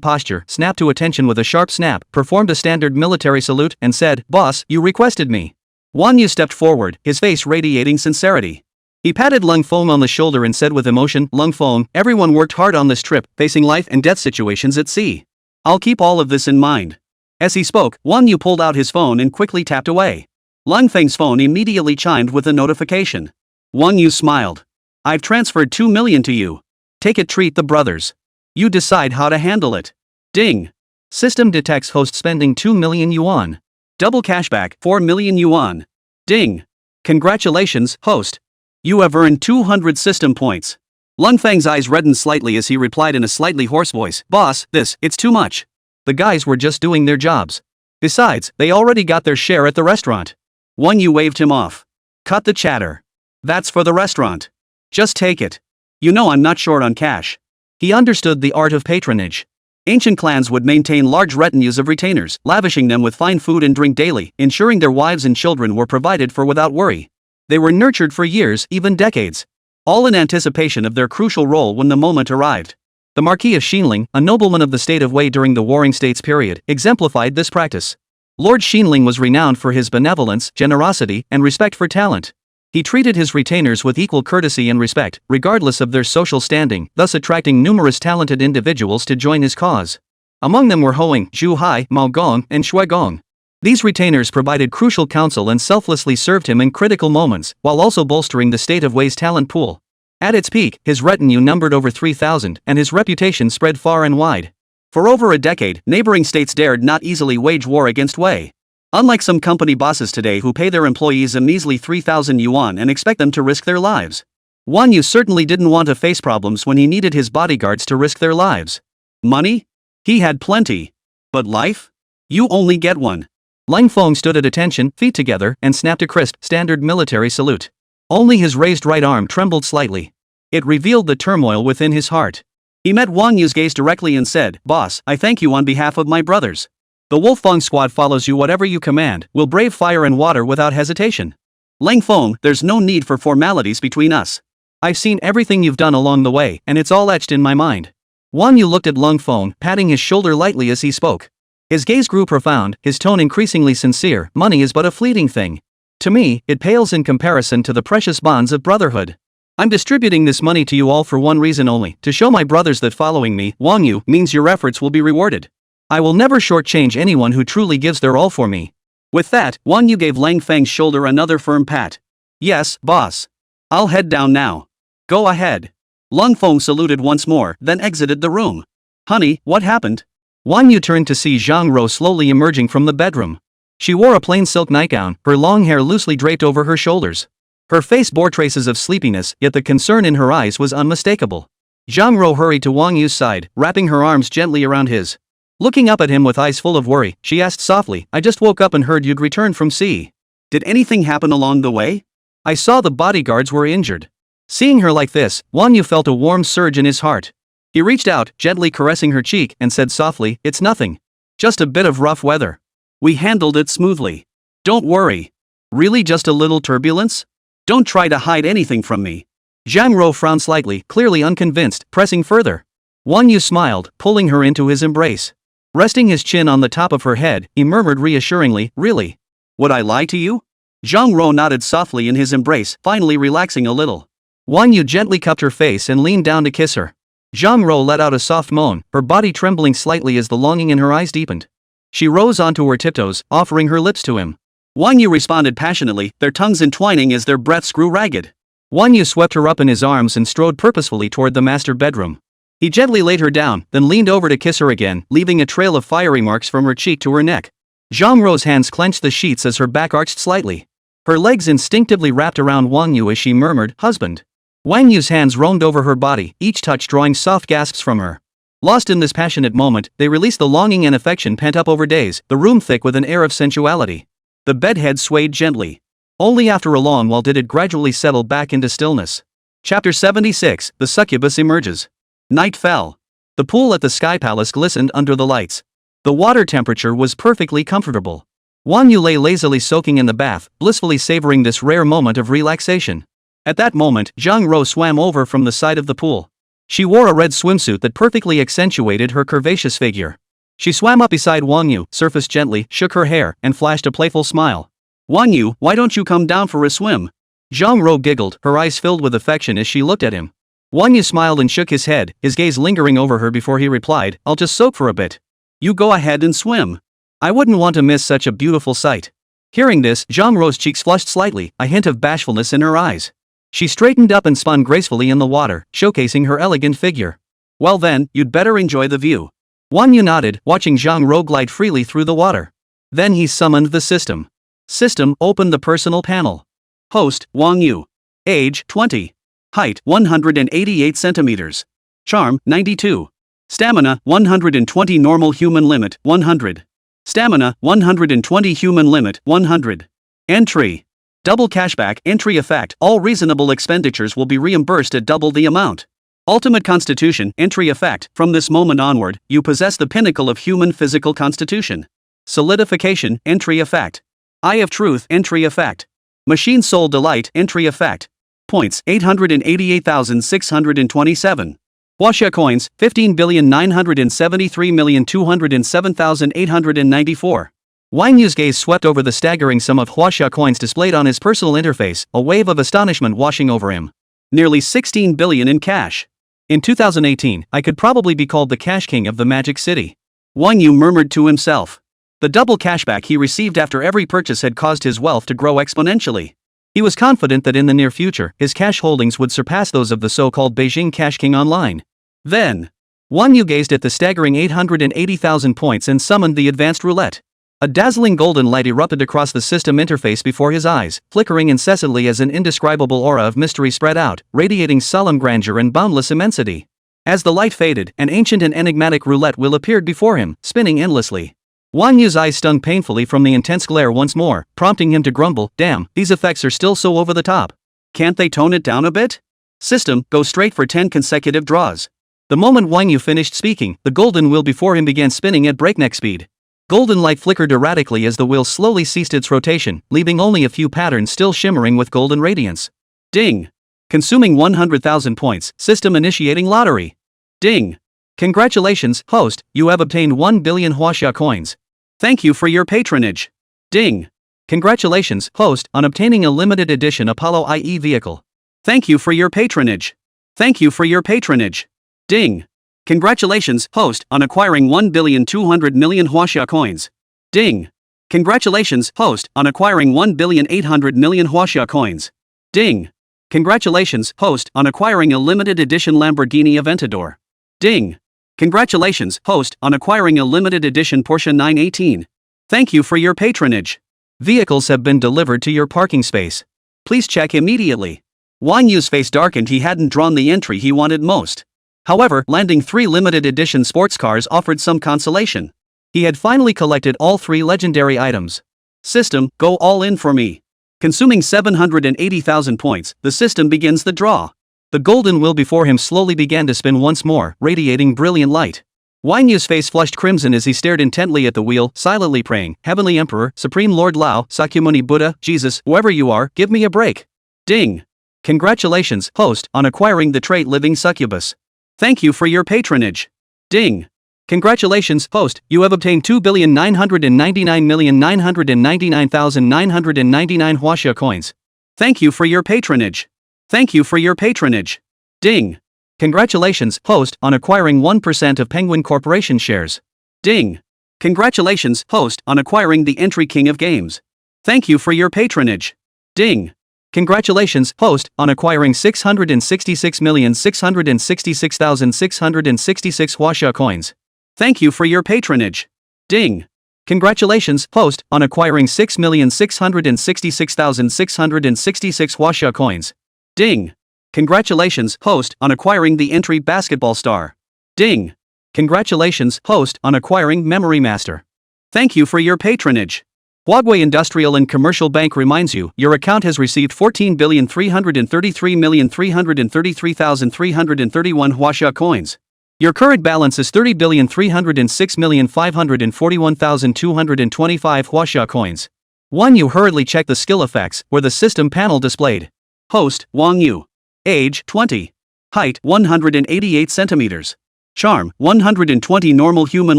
posture, snapped to attention with a sharp snap, performed a standard military salute, and said, "Boss, you requested me." Wang Yu stepped forward, his face radiating sincerity. He patted Leng Feng on the shoulder and said with emotion, "Leng Feng, everyone worked hard on this trip, facing life and death situations at sea. I'll keep all of this in mind." As he spoke, Wang Yu pulled out his phone and quickly tapped away. Leng Feng's phone immediately chimed with a notification. Wang Yu smiled. "I've transferred 2 million to you. Take it, treat the brothers. You decide how to handle it." Ding! System detects host spending 2 million yuan. Double cashback, 4 million yuan. Ding! Congratulations, host. You have earned 200 system points. Leng Feng's eyes reddened slightly as he replied in a slightly hoarse voice, "Boss, it's too much." The guys were just doing their jobs. Besides, they already got their share at the restaurant. Wang Yu waved him off. "Cut the chatter. That's for the restaurant. Just take it. You know I'm not short on cash." He understood the art of patronage. Ancient clans would maintain large retinues of retainers, lavishing them with fine food and drink daily, ensuring their wives and children were provided for without worry. They were nurtured for years, even decades. all in anticipation of their crucial role when the moment arrived. The Marquis of Xinling, a nobleman of the state of Wei during the Warring States period, exemplified this practice. Lord Xinling was renowned for his benevolence, generosity, and respect for talent. He treated his retainers with equal courtesy and respect, regardless of their social standing, thus attracting numerous talented individuals to join his cause. Among them were Hoing, Zhu Hai, Mao Gong, and Shui Gong. These retainers provided crucial counsel and selflessly served him in critical moments, while also bolstering the state of Wei's talent pool. At its peak, his retinue numbered over 3,000, and his reputation spread far and wide. For over a decade, neighboring states dared not easily wage war against Wei. Unlike some company bosses today who pay their employees a measly 3,000 yuan and expect them to risk their lives, Wang You certainly didn't want to face problems when he needed his bodyguards to risk their lives. Money? He had plenty. But life? You only get one. Lang Feng stood at attention, feet together, and snapped a crisp, standard military salute. Only his raised right arm trembled slightly. It revealed the turmoil within his heart. He met Wang Yu's gaze directly and said, "Boss, I thank you on behalf of my brothers. The Wolfang squad follows you whatever you command, will brave fire and water without hesitation. Lang Feng, there's no need for formalities between us. I've seen everything you've done along the way, and it's all etched in my mind." Wang Yu looked at Lang Feng, patting his shoulder lightly as he spoke. His gaze grew profound, his tone increasingly sincere. "Money is but a fleeting thing. To me, it pales in comparison to the precious bonds of brotherhood. I'm distributing this money to you all for one reason only, to show my brothers that following me, Wang Yu, means your efforts will be rewarded. I will never shortchange anyone who truly gives their all for me." With that, Wang Yu gave Lang Feng's shoulder another firm pat. "Yes, boss. I'll head down now." "Go ahead." Lang Feng saluted once more, then exited the room. "Honey, what happened?" Wang Yu turned to see Zhang Ro slowly emerging from the bedroom. She wore a plain silk nightgown, her long hair loosely draped over her shoulders. Her face bore traces of sleepiness, yet the concern in her eyes was unmistakable. Zhang Ro hurried to Wang Yu's side, wrapping her arms gently around his. Looking up at him with eyes full of worry, she asked softly, "I just woke up and heard you'd returned from sea. Did anything happen along the way? I saw the bodyguards were injured." Seeing her like this, Wang Yu felt a warm surge in his heart. He reached out, gently caressing her cheek, and said softly, "It's nothing. Just a bit of rough weather. We handled it smoothly. Don't worry. Really just a little turbulence? Don't try to hide anything from me." Zhang Ro frowned slightly, clearly unconvinced, pressing further. Wang Yu smiled, pulling her into his embrace. Resting his chin on the top of her head, he murmured reassuringly, "Really? Would I lie to you?" Zhang Ro nodded softly in his embrace, finally relaxing a little. Wang Yu gently cupped her face and leaned down to kiss her. Zhang Ro let out a soft moan, her body trembling slightly as the longing in her eyes deepened. She rose onto her tiptoes, offering her lips to him. Wang Yu responded passionately, their tongues entwining as their breaths grew ragged. Wang Yu swept her up in his arms and strode purposefully toward the master bedroom. He gently laid her down, then leaned over to kiss her again, leaving a trail of fiery marks from her cheek to her neck. Zhang Ro's hands clenched the sheets as her back arched slightly. Her legs instinctively wrapped around Wang Yu as she murmured, "Husband." Wang Yu's hands roamed over her body, each touch drawing soft gasps from her. Lost in this passionate moment, they released the longing and affection pent up over days, the room thick with an air of sensuality. The bedhead swayed gently. Only after a long while did it gradually settle back into stillness. Chapter 76, The Succubus Emerges. Night fell. The pool at the Sky Palace glistened under the lights. The water temperature was perfectly comfortable. Wang Yu lay lazily soaking in the bath, blissfully savoring this rare moment of relaxation. At that moment, Zhang Ro swam over from the side of the pool. She wore a red swimsuit that perfectly accentuated her curvaceous figure. She swam up beside Wang Yu, surfaced gently, shook her hair, and flashed a playful smile. "Wang Yu, why don't you come down for a swim?" Zhang Ro giggled, her eyes filled with affection as she looked at him. Wang Yu smiled and shook his head, his gaze lingering over her before he replied, "I'll just soak for a bit." "You go ahead and swim. I wouldn't want to miss such a beautiful sight." Hearing this, Zhang Ro's cheeks flushed slightly, a hint of bashfulness in her eyes. She straightened up and spun gracefully in the water, showcasing her elegant figure. "Well then, you'd better enjoy the view." Wang Yu nodded, watching Zhang Ro glide freely through the water. Then he summoned the system. System opened the personal panel. Host, Wang Yu. Age, 20. Height, 188 centimeters. Charm, 92. Stamina, 120 normal human limit, 100. Stamina, 120 human limit, 100. Entry. Double cashback, entry effect, all reasonable expenditures will be reimbursed at double the amount. Ultimate constitution, entry effect, from this moment onward, you possess the pinnacle of human physical constitution. Solidification, entry effect. Eye of truth, entry effect. Machine soul delight, entry effect. Points 888,627. Huaxia coins 15,973,207,894. Wang Yu's gaze swept over the staggering sum of Huaxia coins displayed on his personal interface, a wave of astonishment washing over him. Nearly 16 billion in cash. In 2018, I could probably be called the cash king of the Magic City. Wang Yu murmured to himself. The double cashback he received after every purchase had caused his wealth to grow exponentially. He was confident that in the near future, his cash holdings would surpass those of the so-called Beijing Cash King online. Then, Wang Yu gazed at the staggering 880,000 points and summoned the advanced roulette. A dazzling golden light erupted across the system interface before his eyes, flickering incessantly as an indescribable aura of mystery spread out, radiating solemn grandeur and boundless immensity. As the light faded, an ancient and enigmatic roulette wheel appeared before him, spinning endlessly. Wang Yu's eyes stung painfully from the intense glare once more, prompting him to grumble, "Damn, these effects are still so over the top. Can't they tone it down a bit? System, go straight for 10 consecutive draws." The moment Wang Yu finished speaking, the golden wheel before him began spinning at breakneck speed. Golden light flickered erratically as the wheel slowly ceased its rotation, leaving only a few patterns still shimmering with golden radiance. Ding! Consuming 100,000 points, system initiating lottery. Ding! Congratulations, host, you have obtained 1 billion Huaxia coins. Thank you for your patronage. Ding! Congratulations, host, on obtaining a limited edition Apollo IE vehicle. Thank you for your patronage. Thank you for your patronage. Ding! Congratulations, host, on acquiring 1,200,000,000 Huaxia coins. Ding! Congratulations, host, on acquiring 1,800,000,000 Huaxia coins. Ding! Congratulations, host, on acquiring a limited edition Lamborghini Aventador. Ding! Congratulations, host, on acquiring a limited edition Porsche 918. Thank you for your patronage. Vehicles have been delivered to your parking space. Please check immediately. Wang Yu's face darkened. He hadn't drawn the entry he wanted most. However, landing 3 limited edition sports cars offered some consolation. He had finally collected all 3 legendary items. System, go all in for me. Consuming 780,000 points, the system begins the draw. The golden wheel before him slowly began to spin once more, radiating brilliant light. Wang Yu's face flushed crimson as he stared intently at the wheel, silently praying, "Heavenly Emperor, Supreme Lord Lao, Sakyamuni Buddha, Jesus, whoever you are, give me a break." Ding! Congratulations, host, on acquiring the trait Living Succubus. Thank you for your patronage. Ding! Congratulations, host, you have obtained 2,999,999,999 Huaxia coins. Thank you for your patronage. Thank you for your patronage. Ding! Congratulations, host, on acquiring 1% of Penguin Corporation shares. Ding! Congratulations, host, on acquiring the entry King of Games. Thank you for your patronage. Ding! Congratulations, host, on acquiring 666,666,666 Huaxia coins. Thank you for your patronage. Ding! Congratulations, host, on acquiring 6,666,666 Huaxia coins. Ding! Congratulations, host, on acquiring the entry Basketball Star. Ding! Congratulations, host, on acquiring Memory Master. Thank you for your patronage. Huawei Industrial and Commercial Bank reminds you, your account has received 14,333,333,331 Huaxia coins. Your current balance is 30,306,541,225 Huaxia coins. Wang Yu hurriedly checked the skill effects, where the system panel displayed. Host, Wang Yu. Age, 20. Height, 188 centimeters. Charm, 120 normal human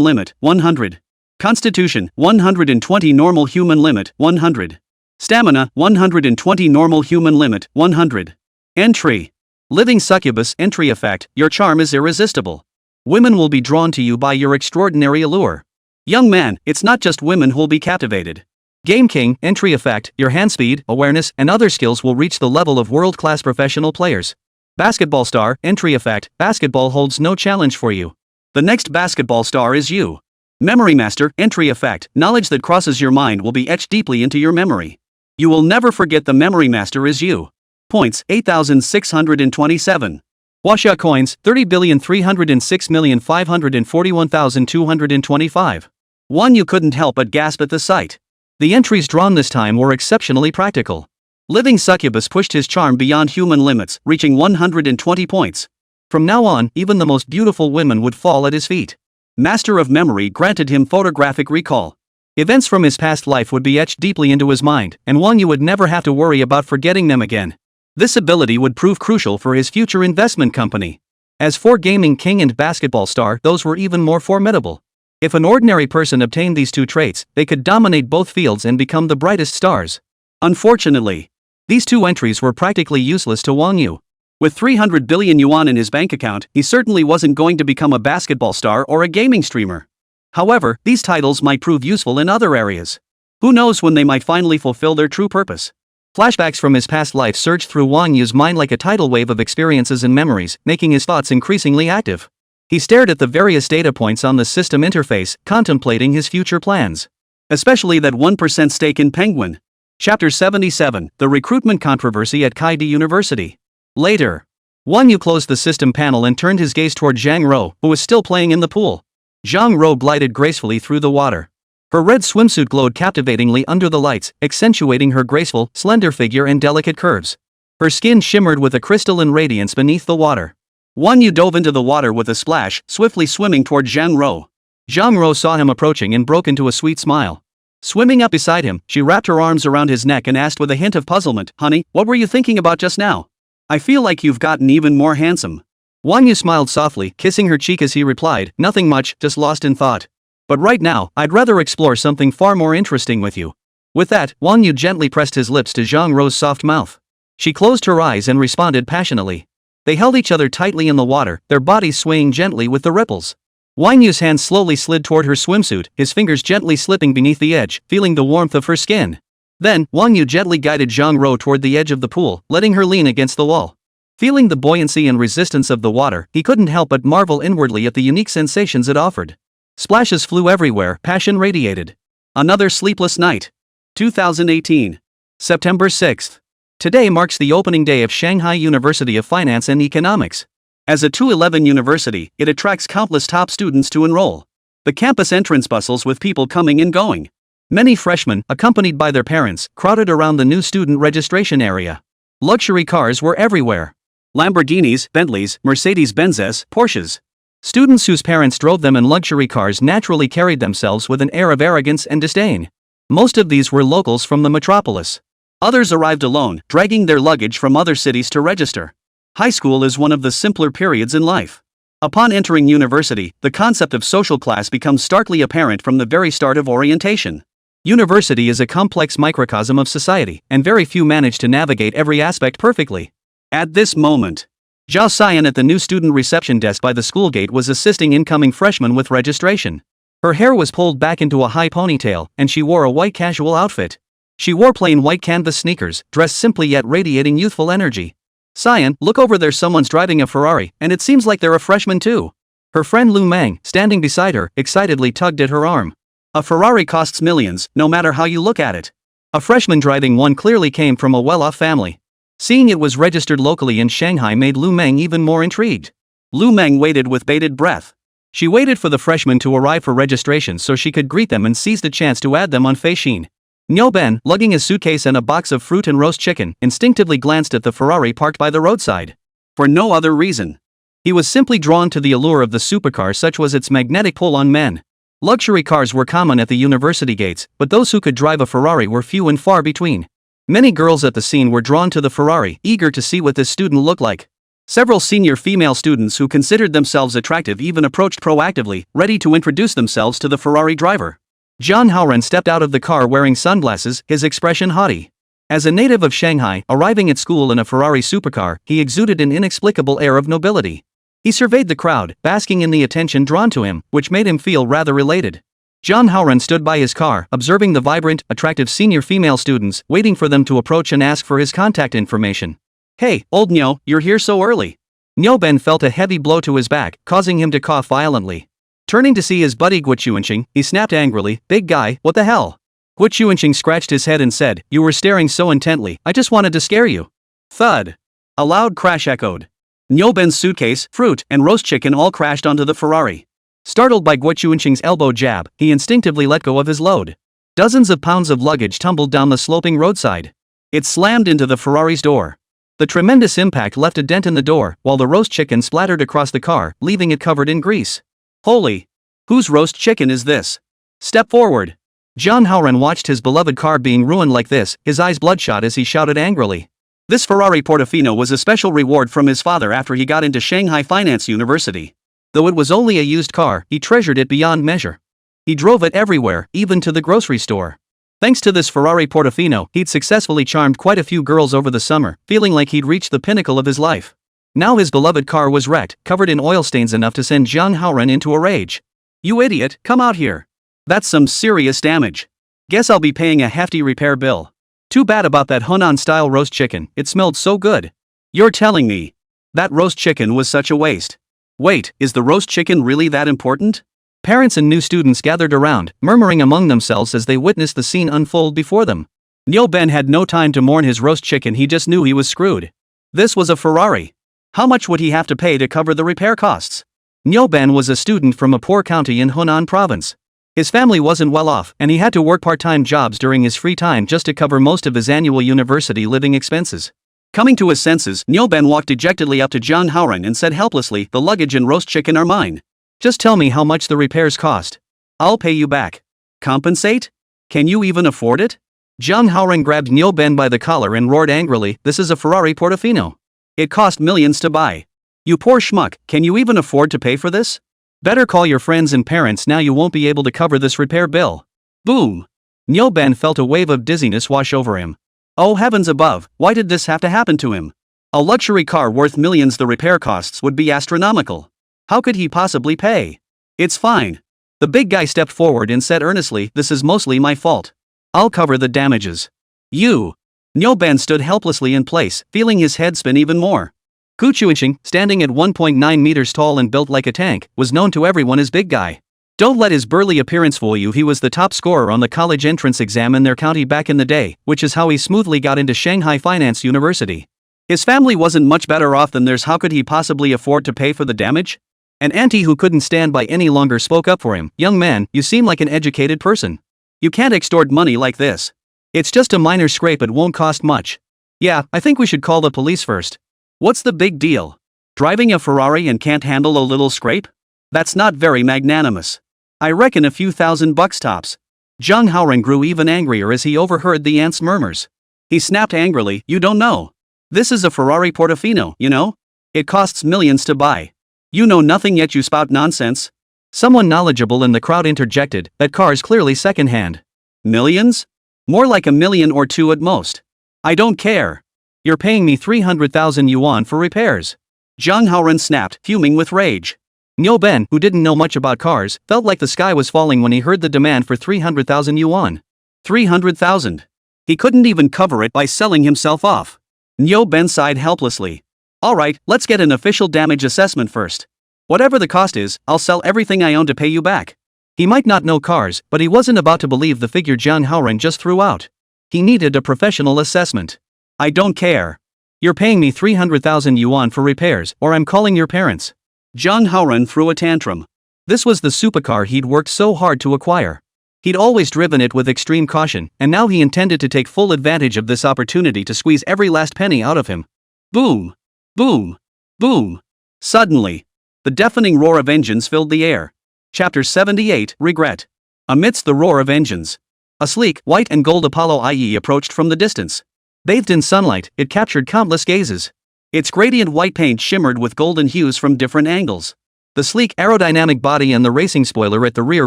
limit, 100. Constitution, 120 normal human limit, 100. Stamina, 120 normal human limit, 100. Entry. Living Succubus, entry effect, your charm is irresistible. Women will be drawn to you by your extraordinary allure. Young man, it's not just women who'll be captivated. Game King, entry effect, your hand speed, awareness, and other skills will reach the level of world-class professional players. Basketball Star, entry effect, basketball holds no challenge for you. The next basketball star is you. Memory Master, entry effect, knowledge that crosses your mind will be etched deeply into your memory. You will never forget the Memory Master is you. Points, 8,627. Huaxia coins, 30,306,541,225. Wang Yu couldn't help but gasp at the sight. The entries drawn this time were exceptionally practical. Living Succubus pushed his charm beyond human limits, reaching 120 points. From now on, even the most beautiful women would fall at his feet. Master of Memory granted him photographic recall. Events from his past life would be etched deeply into his mind, and Wang Yu would never have to worry about forgetting them again. This ability would prove crucial for his future investment company. As for gaming king and basketball star, those were even more formidable. If an ordinary person obtained these two traits, they could dominate both fields and become the brightest stars. Unfortunately, these two entries were practically useless to Wang Yu. With 300 billion yuan in his bank account, he certainly wasn't going to become a basketball star or a gaming streamer. However, these titles might prove useful in other areas. Who knows when they might finally fulfill their true purpose? Flashbacks from his past life surged through Wang Yu's mind like a tidal wave of experiences and memories, making his thoughts increasingly active. He stared at the various data points on the system interface, contemplating his future plans. Especially that 1% stake in Penguin. Chapter 77, The Recruitment Controversy at Kaidi University. Later, Wang Yu closed the system panel and turned his gaze toward Zhang Ro, who was still playing in the pool. Zhang Ro glided gracefully through the water. Her red swimsuit glowed captivatingly under the lights, accentuating her graceful, slender figure and delicate curves. Her skin shimmered with a crystalline radiance beneath the water. Wang Yu dove into the water with a splash, swiftly swimming toward Zhang Ro. Zhang Ro saw him approaching and broke into a sweet smile. Swimming up beside him, she wrapped her arms around his neck and asked with a hint of puzzlement, "Honey, what were you thinking about just now? I feel like you've gotten even more handsome." Wang Yu smiled softly, kissing her cheek as he replied, "Nothing much, just lost in thought. But right now, I'd rather explore something far more interesting with you." With that, Wang Yu gently pressed his lips to Zhang Ro's soft mouth. She closed her eyes and responded passionately. They held each other tightly in the water, their bodies swaying gently with the ripples. Wang Yu's hand slowly slid toward her swimsuit, his fingers gently slipping beneath the edge, feeling the warmth of her skin. Then, Wang Yu gently guided Zhang Ro toward the edge of the pool, letting her lean against the wall. Feeling the buoyancy and resistance of the water, he couldn't help but marvel inwardly at the unique sensations it offered. Splashes flew everywhere, passion radiated. Another sleepless night. 2018. September 6th. Today marks the opening day of Shanghai University of Finance and Economics. As a 211 university, it attracts countless top students to enroll. The campus entrance bustles with people coming and going. Many freshmen, accompanied by their parents, crowded around the new student registration area. Luxury cars were everywhere. Lamborghinis, Bentleys, Mercedes-Benzes, Porsches. Students whose parents drove them in luxury cars naturally carried themselves with an air of arrogance and disdain. Most of these were locals from the metropolis. Others arrived alone, dragging their luggage from other cities to register. High school is one of the simpler periods in life. Upon entering university, the concept of social class becomes starkly apparent from the very start of orientation. University is a complex microcosm of society, and very few manage to navigate every aspect perfectly. At this moment, Zhao Xian at the new student reception desk by the school gate was assisting incoming freshmen with registration. Her hair was pulled back into a high ponytail, and she wore a white casual outfit. She wore plain white canvas sneakers, dressed simply yet radiating youthful energy. "Xian, look over there, someone's driving a Ferrari, and it seems like they're a freshman too." Her friend Lu Meng, standing beside her, excitedly tugged at her arm. A Ferrari costs millions, no matter how you look at it. A freshman driving one clearly came from a well-off family. Seeing it was registered locally in Shanghai made Lu Meng even more intrigued. Lu Meng waited with bated breath. She waited for the freshmen to arrive for registration so she could greet them and seize the chance to add them on Feishin. Niu Ben, lugging a suitcase and a box of fruit and roast chicken, instinctively glanced at the Ferrari parked by the roadside. For no other reason. He was simply drawn to the allure of the supercar, such was its magnetic pull on men. Luxury cars were common at the university gates, but those who could drive a Ferrari were few and far between. Many girls at the scene were drawn to the Ferrari, eager to see what this student looked like. Several senior female students who considered themselves attractive even approached proactively, ready to introduce themselves to the Ferrari driver. Zhang Haoren stepped out of the car wearing sunglasses, his expression haughty. As a native of Shanghai, arriving at school in a Ferrari supercar, he exuded an inexplicable air of nobility. He surveyed the crowd, basking in the attention drawn to him, which made him feel rather related. Zhang Haoren stood by his car, observing the vibrant, attractive senior female students, waiting for them to approach and ask for his contact information. "Hey, old Niu, you're here so early." Niu Ben felt a heavy blow to his back, causing him to cough violently. Turning to see his buddy Guo Chuanqing, he snapped angrily, "Big guy, what the hell?" Guo Chuanqing scratched his head and said, "You were staring so intently, I just wanted to scare you." Thud. A loud crash echoed. Niu Ben's suitcase, fruit, and roast chicken all crashed onto the Ferrari. Startled by Guo Chuanqing's elbow jab, he instinctively let go of his load. Dozens of pounds of luggage tumbled down the sloping roadside. It slammed into the Ferrari's door. The tremendous impact left a dent in the door, while the roast chicken splattered across the car, leaving it covered in grease. Holy! Whose roast chicken is this? Step forward. Zhang Haoren watched his beloved car being ruined like this, his eyes bloodshot as he shouted angrily. This Ferrari Portofino was a special reward from his father after he got into Shanghai Finance University. Though it was only a used car, he treasured it beyond measure. He drove it everywhere, even to the grocery store. Thanks to this Ferrari Portofino, he'd successfully charmed quite a few girls over the summer, feeling like he'd reached the pinnacle of his life. Now his beloved car was wrecked, covered in oil stains enough to send Zhang Haoren into a rage. "You idiot, come out here. That's some serious damage. Guess I'll be paying a hefty repair bill. Too bad about that Hunan-style roast chicken, it smelled so good." "You're telling me that roast chicken was such a waste?" "Wait, is the roast chicken really that important?" Parents and new students gathered around, murmuring among themselves as they witnessed the scene unfold before them. Niu Ben had no time to mourn his roast chicken, he just knew he was screwed. This was a Ferrari. How much would he have to pay to cover the repair costs? Niu Ben was a student from a poor county in Hunan province. His family wasn't well off, and he had to work part-time jobs during his free time just to cover most of his annual university living expenses. Coming to his senses, Niu Ben walked dejectedly up to Zhang Haoren and said helplessly, "The luggage and roast chicken are mine. Just tell me how much the repairs cost. I'll pay you back." "Compensate? Can you even afford it?" Zhang Haoren grabbed Niu Ben by the collar and roared angrily, "This is a Ferrari Portofino. It cost millions to buy. You poor schmuck, can you even afford to pay for this? Better call your friends and parents now, you won't be able to cover this repair bill." Boom! Niu Ben felt a wave of dizziness wash over him. Oh heavens above, why did this have to happen to him? A luxury car worth millions, the repair costs would be astronomical. How could he possibly pay? "It's fine." The big guy stepped forward and said earnestly, "This is mostly my fault. I'll cover the damages." "You?" Niu Ben stood helplessly in place, feeling his head spin even more. Gu Chuanqing, standing at 1.9 meters tall and built like a tank, was known to everyone as Big Guy. Don't let his burly appearance fool you, he was the top scorer on the college entrance exam in their county back in the day, which is how he smoothly got into Shanghai Finance University. His family wasn't much better off than theirs. How could he possibly afford to pay for the damage? An auntie who couldn't stand by any longer spoke up for him. "Young man, you seem like an educated person. You can't extort money like this. It's just a minor scrape, it won't cost much." "Yeah, I think we should call the police first." "What's the big deal? Driving a Ferrari and can't handle a little scrape? That's not very magnanimous. I reckon a few $1,000 tops." Zhang Haoren grew even angrier as he overheard the aunt's murmurs. He snapped angrily, "You don't know. This is a Ferrari Portofino, you know? It costs millions to buy. You know nothing yet you spout nonsense." Someone knowledgeable in the crowd interjected, "That car's clearly second-hand." "Millions? More like $1 million or $2 at most. I don't care. You're paying me 300,000 yuan for repairs." Zhang Haoren snapped, fuming with rage. Niu Ben, who didn't know much about cars, felt like the sky was falling when he heard the demand for 300,000 yuan. 300,000. He couldn't even cover it by selling himself off. Niu Ben sighed helplessly. "Alright, let's get an official damage assessment first. Whatever the cost is, I'll sell everything I own to pay you back." He might not know cars, but he wasn't about to believe the figure Zhang Haoren just threw out. He needed a professional assessment. "I don't care. You're paying me 300,000 yuan for repairs, or I'm calling your parents." Zhang Haoren threw a tantrum. This was the supercar he'd worked so hard to acquire. He'd always driven it with extreme caution, and now he intended to take full advantage of this opportunity to squeeze every last penny out of him. Boom! Boom! Boom! Suddenly, the deafening roar of engines filled the air. Chapter 78, Regret. Amidst the roar of engines, a sleek, white and gold Apollo IE approached from the distance. Bathed in sunlight, it captured countless gazes. Its gradient white paint shimmered with golden hues from different angles. The sleek aerodynamic body and the racing spoiler at the rear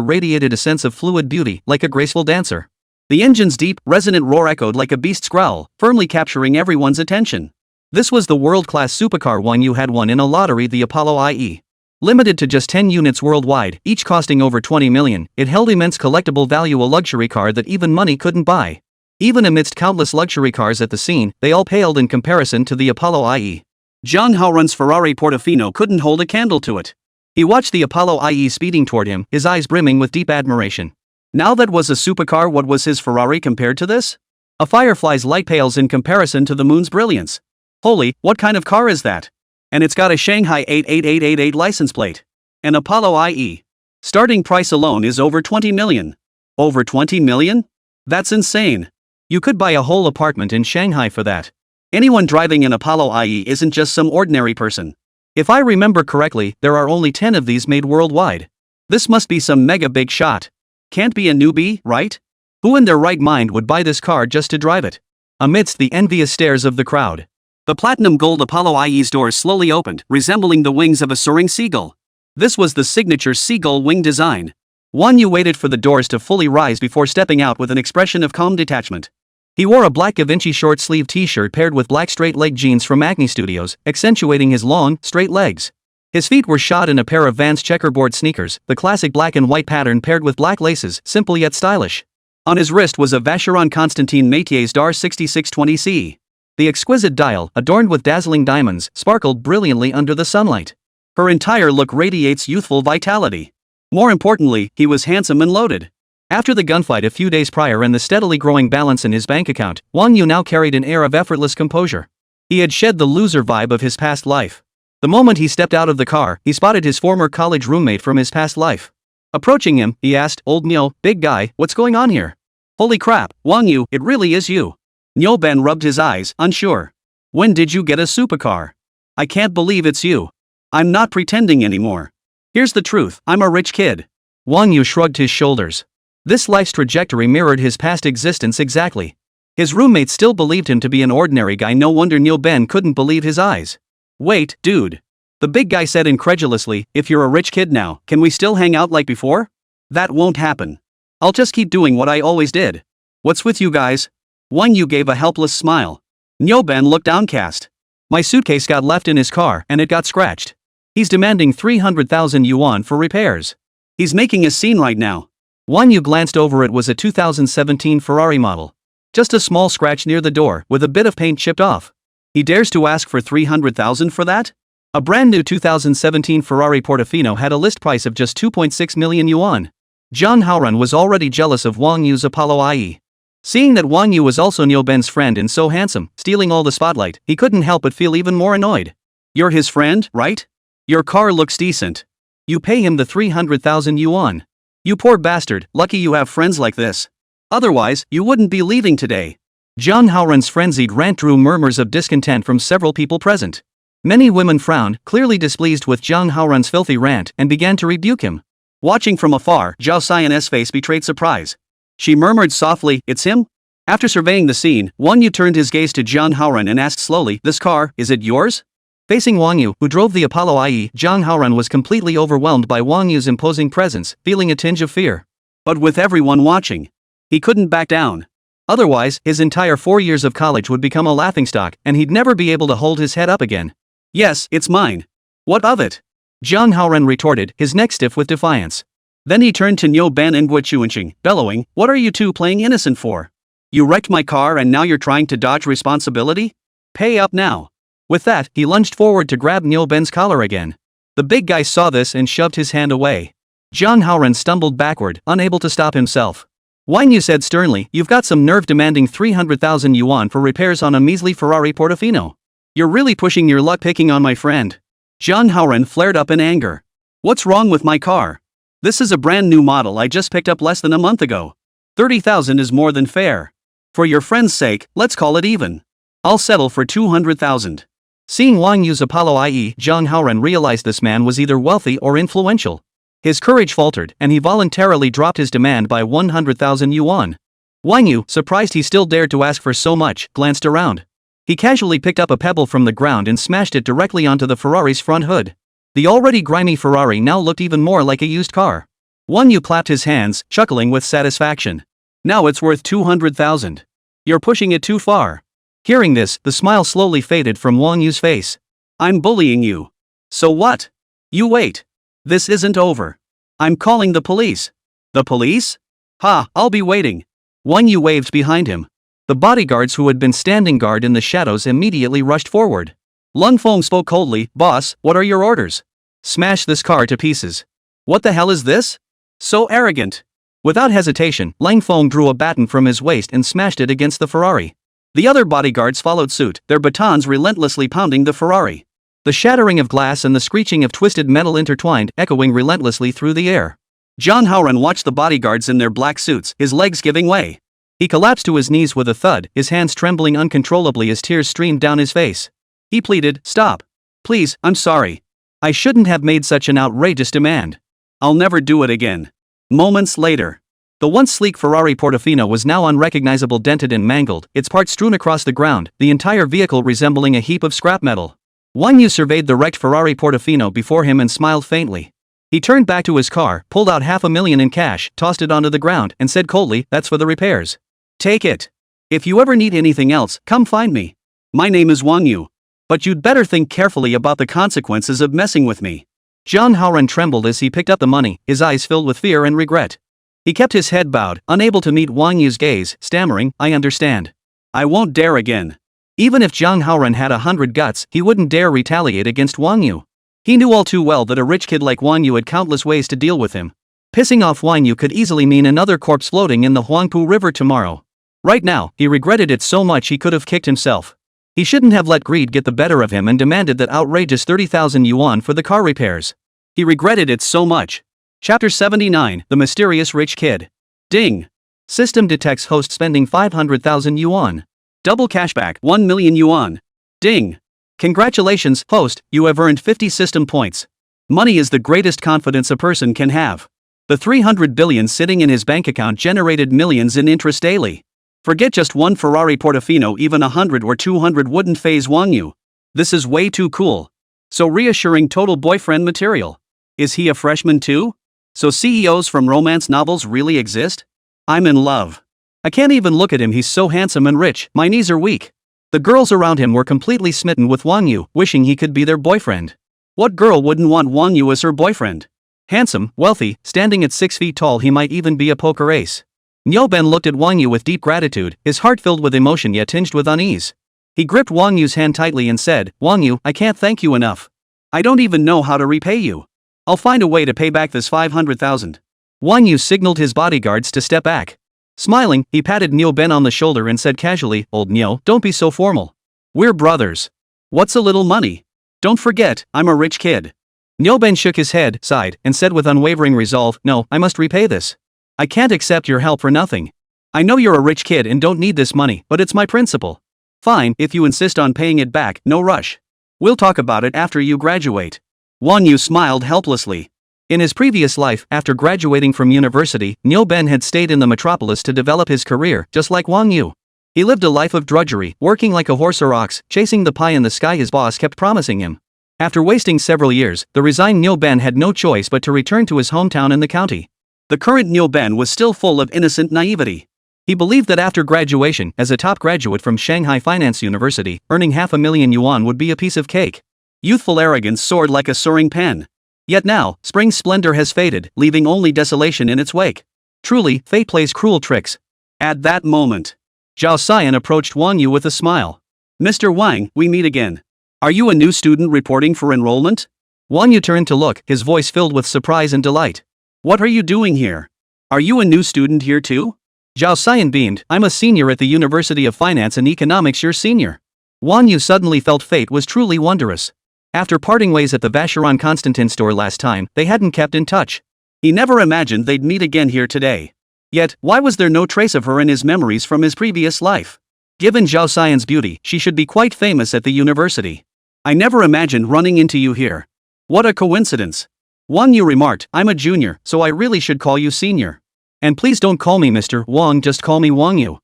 radiated a sense of fluid beauty, like a graceful dancer. The engine's deep, resonant roar echoed like a beast's growl, firmly capturing everyone's attention. This was the world-class supercar Wang You had won in a lottery, the Apollo IE. Limited to just 10 units worldwide, each costing over 20 million, it held immense collectible value, a luxury car that even money couldn't buy. Even amidst countless luxury cars at the scene, they all paled in comparison to the Apollo IE. Zhang Haoren's Ferrari Portofino couldn't hold a candle to it. He watched the Apollo IE speeding toward him, his eyes brimming with deep admiration. Now that was a supercar, what was his Ferrari compared to this? A firefly's light pales in comparison to the moon's brilliance. Holy, what kind of car is that? And it's got a Shanghai 88888 license plate. An Apollo IE. Starting price alone is over 20 million. Over 20 million? That's insane. You could buy a whole apartment in Shanghai for that. Anyone driving an Apollo IE isn't just some ordinary person. If I remember correctly, there are only 10 of these made worldwide. This must be some mega big shot. Can't be a newbie, right? Who in their right mind would buy this car just to drive it? amidst the envious stares of the crowd. The platinum gold Apollo IE's doors slowly opened, resembling the wings of a soaring seagull. This was the signature seagull wing design. Wang You waited for the doors to fully rise before stepping out with an expression of calm detachment. He wore a black Da Vinci short-sleeved t-shirt paired with black straight-leg jeans from Acne Studios, accentuating his long, straight legs. His feet were shod in a pair of Vans checkerboard sneakers, the classic black and white pattern paired with black laces, simple yet stylish. On his wrist was a Vacheron Constantin Métier's DAR 6620C. The exquisite dial, adorned with dazzling diamonds, sparkled brilliantly under the sunlight. Her entire look radiates youthful vitality. More importantly, he was handsome and loaded. After the gunfight a few days prior and the steadily growing balance in his bank account, Wang You now carried an air of effortless composure. He had shed the loser vibe of his past life. The moment he stepped out of the car, he spotted his former college roommate from his past life. Approaching him, he asked, "Old Nyo, big guy, what's going on here?" "Holy crap, Wang You, it really is you." Nyo Ben rubbed his eyes, unsure. "When did you get a supercar? I can't believe it's you. I'm not pretending anymore. Here's the truth, I'm a rich kid." Wang Yu shrugged his shoulders. This life's trajectory mirrored his past existence exactly. His roommates still believed him to be an ordinary guy. No wonder Nyo Ben couldn't believe his eyes. "Wait, dude," the big guy said incredulously, "if you're a rich kid now, can we still hang out like before?" "That won't happen. I'll just keep doing what I always did." "What's with you guys?" Wang Yu gave a helpless smile. Nyo Ben looked downcast. "My suitcase got left in his car and it got scratched. He's demanding 300,000 yuan for repairs. He's making a scene right now." Wang Yu glanced over. It was a 2017 Ferrari model. Just a small scratch near the door, with a bit of paint chipped off. He dares to ask for 300,000 for that? A brand new 2017 Ferrari Portofino had a list price of just 2.6 million yuan. Zhang Haoran was already jealous of Wang Yu's Apollo IE. Seeing that Wang Yu was also Nyo Ben's friend and so handsome, stealing all the spotlight, he couldn't help but feel even more annoyed. "You're his friend, right? Your car looks decent. You pay him the 300,000 yuan. You poor bastard, lucky you have friends like this. Otherwise, you wouldn't be leaving today." Zhang Haoran's frenzied rant drew murmurs of discontent from several people present. Many women frowned, clearly displeased with Zhang Haoran's filthy rant, and began to rebuke him. Watching from afar, Zhao Xian's face betrayed surprise. She murmured softly, "It's him?" After surveying the scene, Wang Yu turned his gaze to Zhang Haoran and asked slowly, "This car, is it yours?" Facing Wang Yu, who drove the Apollo IE, Zhang Haoran was completely overwhelmed by Wang Yu's imposing presence, feeling a tinge of fear. But with everyone watching, he couldn't back down. Otherwise, his entire 4 years of college would become a laughingstock, and he'd never be able to hold his head up again. "Yes, it's mine. What of it?" Zhang Haoran retorted, his neck stiff with defiance. Then he turned to Nyo Ben and Guochuanqing, bellowing, "What are you two playing innocent for? You wrecked my car and now you're trying to dodge responsibility? Pay up now." With that, he lunged forward to grab Nyo Ben's collar again. The big guy saw this and shoved his hand away. Zhang Haoran stumbled backward, unable to stop himself. Wang Yu said sternly, "You've got some nerve demanding 300,000 yuan for repairs on a measly Ferrari Portofino. You're really pushing your luck picking on my friend." Zhang Haoran flared up in anger. "What's wrong with my car? This is a brand new model I just picked up less than a month ago. 30,000 is more than fair. For your friend's sake, let's call it even. I'll settle for 200,000. Seeing Wang Yu's Apollo IE, Zhang Haoran realized this man was either wealthy or influential. His courage faltered, and he voluntarily dropped his demand by 100,000 yuan. Wang Yu, surprised he still dared to ask for so much, glanced around. He casually picked up a pebble from the ground and smashed it directly onto the Ferrari's front hood. The already grimy Ferrari now looked even more like a used car. Wang Yu clapped his hands, chuckling with satisfaction. "Now it's worth 200,000. You're pushing it too far." Hearing this, the smile slowly faded from Wang Yu's face. "I'm bullying you. So what? You wait. This isn't over. I'm calling the police." "The police? Ha, I'll be waiting." Wang Yu waved behind him. The bodyguards who had been standing guard in the shadows immediately rushed forward. Lun Feng spoke coldly, "Boss, what are your orders?" "Smash this car to pieces." "What the hell is this? So arrogant." Without hesitation, Lang Feng drew a baton from his waist and smashed it against the Ferrari. The other bodyguards followed suit, their batons relentlessly pounding the Ferrari. The shattering of glass and the screeching of twisted metal intertwined, echoing relentlessly through the air. Zhang Haoran watched the bodyguards in their black suits, his legs giving way. He collapsed to his knees with a thud, his hands trembling uncontrollably as tears streamed down his face. He pleaded, "Stop. Please, I'm sorry. I shouldn't have made such an outrageous demand. I'll never do it again." Moments later, The once sleek Ferrari Portofino was now unrecognizable, dented and mangled, its parts strewn across the ground, the entire vehicle resembling a heap of scrap metal. Wang Yu surveyed the wrecked Ferrari Portofino before him and smiled faintly. He turned back to his car, pulled out $500,000 in cash, tossed it onto the ground, and said coldly, "That's for the repairs. Take it. If you ever need anything else, come find me. My name is Wang Yu. But you'd better think carefully about the consequences of messing with me." Zhang Haoran trembled as he picked up the money, his eyes filled with fear and regret. He kept his head bowed, unable to meet Wang Yu's gaze, stammering, "I understand. I won't dare again." Even if Zhang Haoran had 100 guts, he wouldn't dare retaliate against Wang Yu. He knew all too well that a rich kid like Wang Yu had countless ways to deal with him. Pissing off Wang Yu could easily mean another corpse floating in the Huangpu River tomorrow. Right now, he regretted it so much he could have kicked himself. He shouldn't have let greed get the better of him and demanded that outrageous 30,000 yuan for the car repairs. He regretted it so much. Chapter 79, The Mysterious Rich Kid. Ding. System detects host spending 500,000 yuan. Double cashback, 1 million yuan. Ding. Congratulations, host, you have earned 50 system points. Money is the greatest confidence a person can have. The 300 billion sitting in his bank account generated millions in interest daily. Forget just one Ferrari Portofino, even 100 or 200 wouldn't faze Wang Yu. This is way too cool. So reassuring, total boyfriend material. Is he a freshman too? So CEOs from romance novels really exist? I'm in love. I can't even look at him, he's so handsome and rich, my knees are weak. The girls around him were completely smitten with Wang Yu, wishing he could be their boyfriend. What girl wouldn't want Wang Yu as her boyfriend? Handsome, wealthy, standing at 6 feet tall, he might even be a poker ace. Ben looked at Wang Yu with deep gratitude, his heart filled with emotion yet tinged with unease. He gripped Wang Yu's hand tightly and said, "Wang Yu, I can't thank you enough. I don't even know how to repay you. I'll find a way to pay back this 500,000. Wang Yu signaled his bodyguards to step back. Smiling, he patted Ben on the shoulder and said casually, "Old Nio, don't be so formal. We're brothers. What's a little money? Don't forget, I'm a rich kid." Ben shook his head, sighed, and said with unwavering resolve, "No, I must repay this. I can't accept your help for nothing. I know you're a rich kid and don't need this money, but it's my principle. Fine, if you insist on paying it back, no rush. We'll talk about it after you graduate." Wang Yu smiled helplessly. In his previous life, after graduating from university, Ben had stayed in the metropolis to develop his career, just like Wang Yu. He lived a life of drudgery, working like a horse or ox, chasing the pie in the sky his boss kept promising him. After wasting several years, the resigned Ben had no choice but to return to his hometown in the county. The current Ben was still full of innocent naivety. He believed that after graduation, as a top graduate from Shanghai Finance University, earning 500,000 yuan would be a piece of cake. Youthful arrogance soared like a soaring pen. Yet now, spring's splendor has faded, leaving only desolation in its wake. Truly, fate plays cruel tricks. At that moment, Zhao Xian approached Wang Yu with a smile. "Mr. Wang, we meet again. Are you a new student reporting for enrollment?" Wang Yu turned to look, his voice filled with surprise and delight. "What are you doing here? Are you a new student here too?" Zhao Xian beamed, "I'm a senior at the University of Finance and Economics, your senior." Wang Yu suddenly felt fate was truly wondrous. After parting ways at the Vacheron Constantin store last time, they hadn't kept in touch. He never imagined they'd meet again here today. Yet, why was there no trace of her in his memories from his previous life? Given Zhao Xian's beauty, she should be quite famous at the university. "I never imagined running into you here. What a coincidence." Wang Yu remarked, "I'm a junior, so I really should call you senior. And please don't call me Mr. Wang, just call me Wang Yu."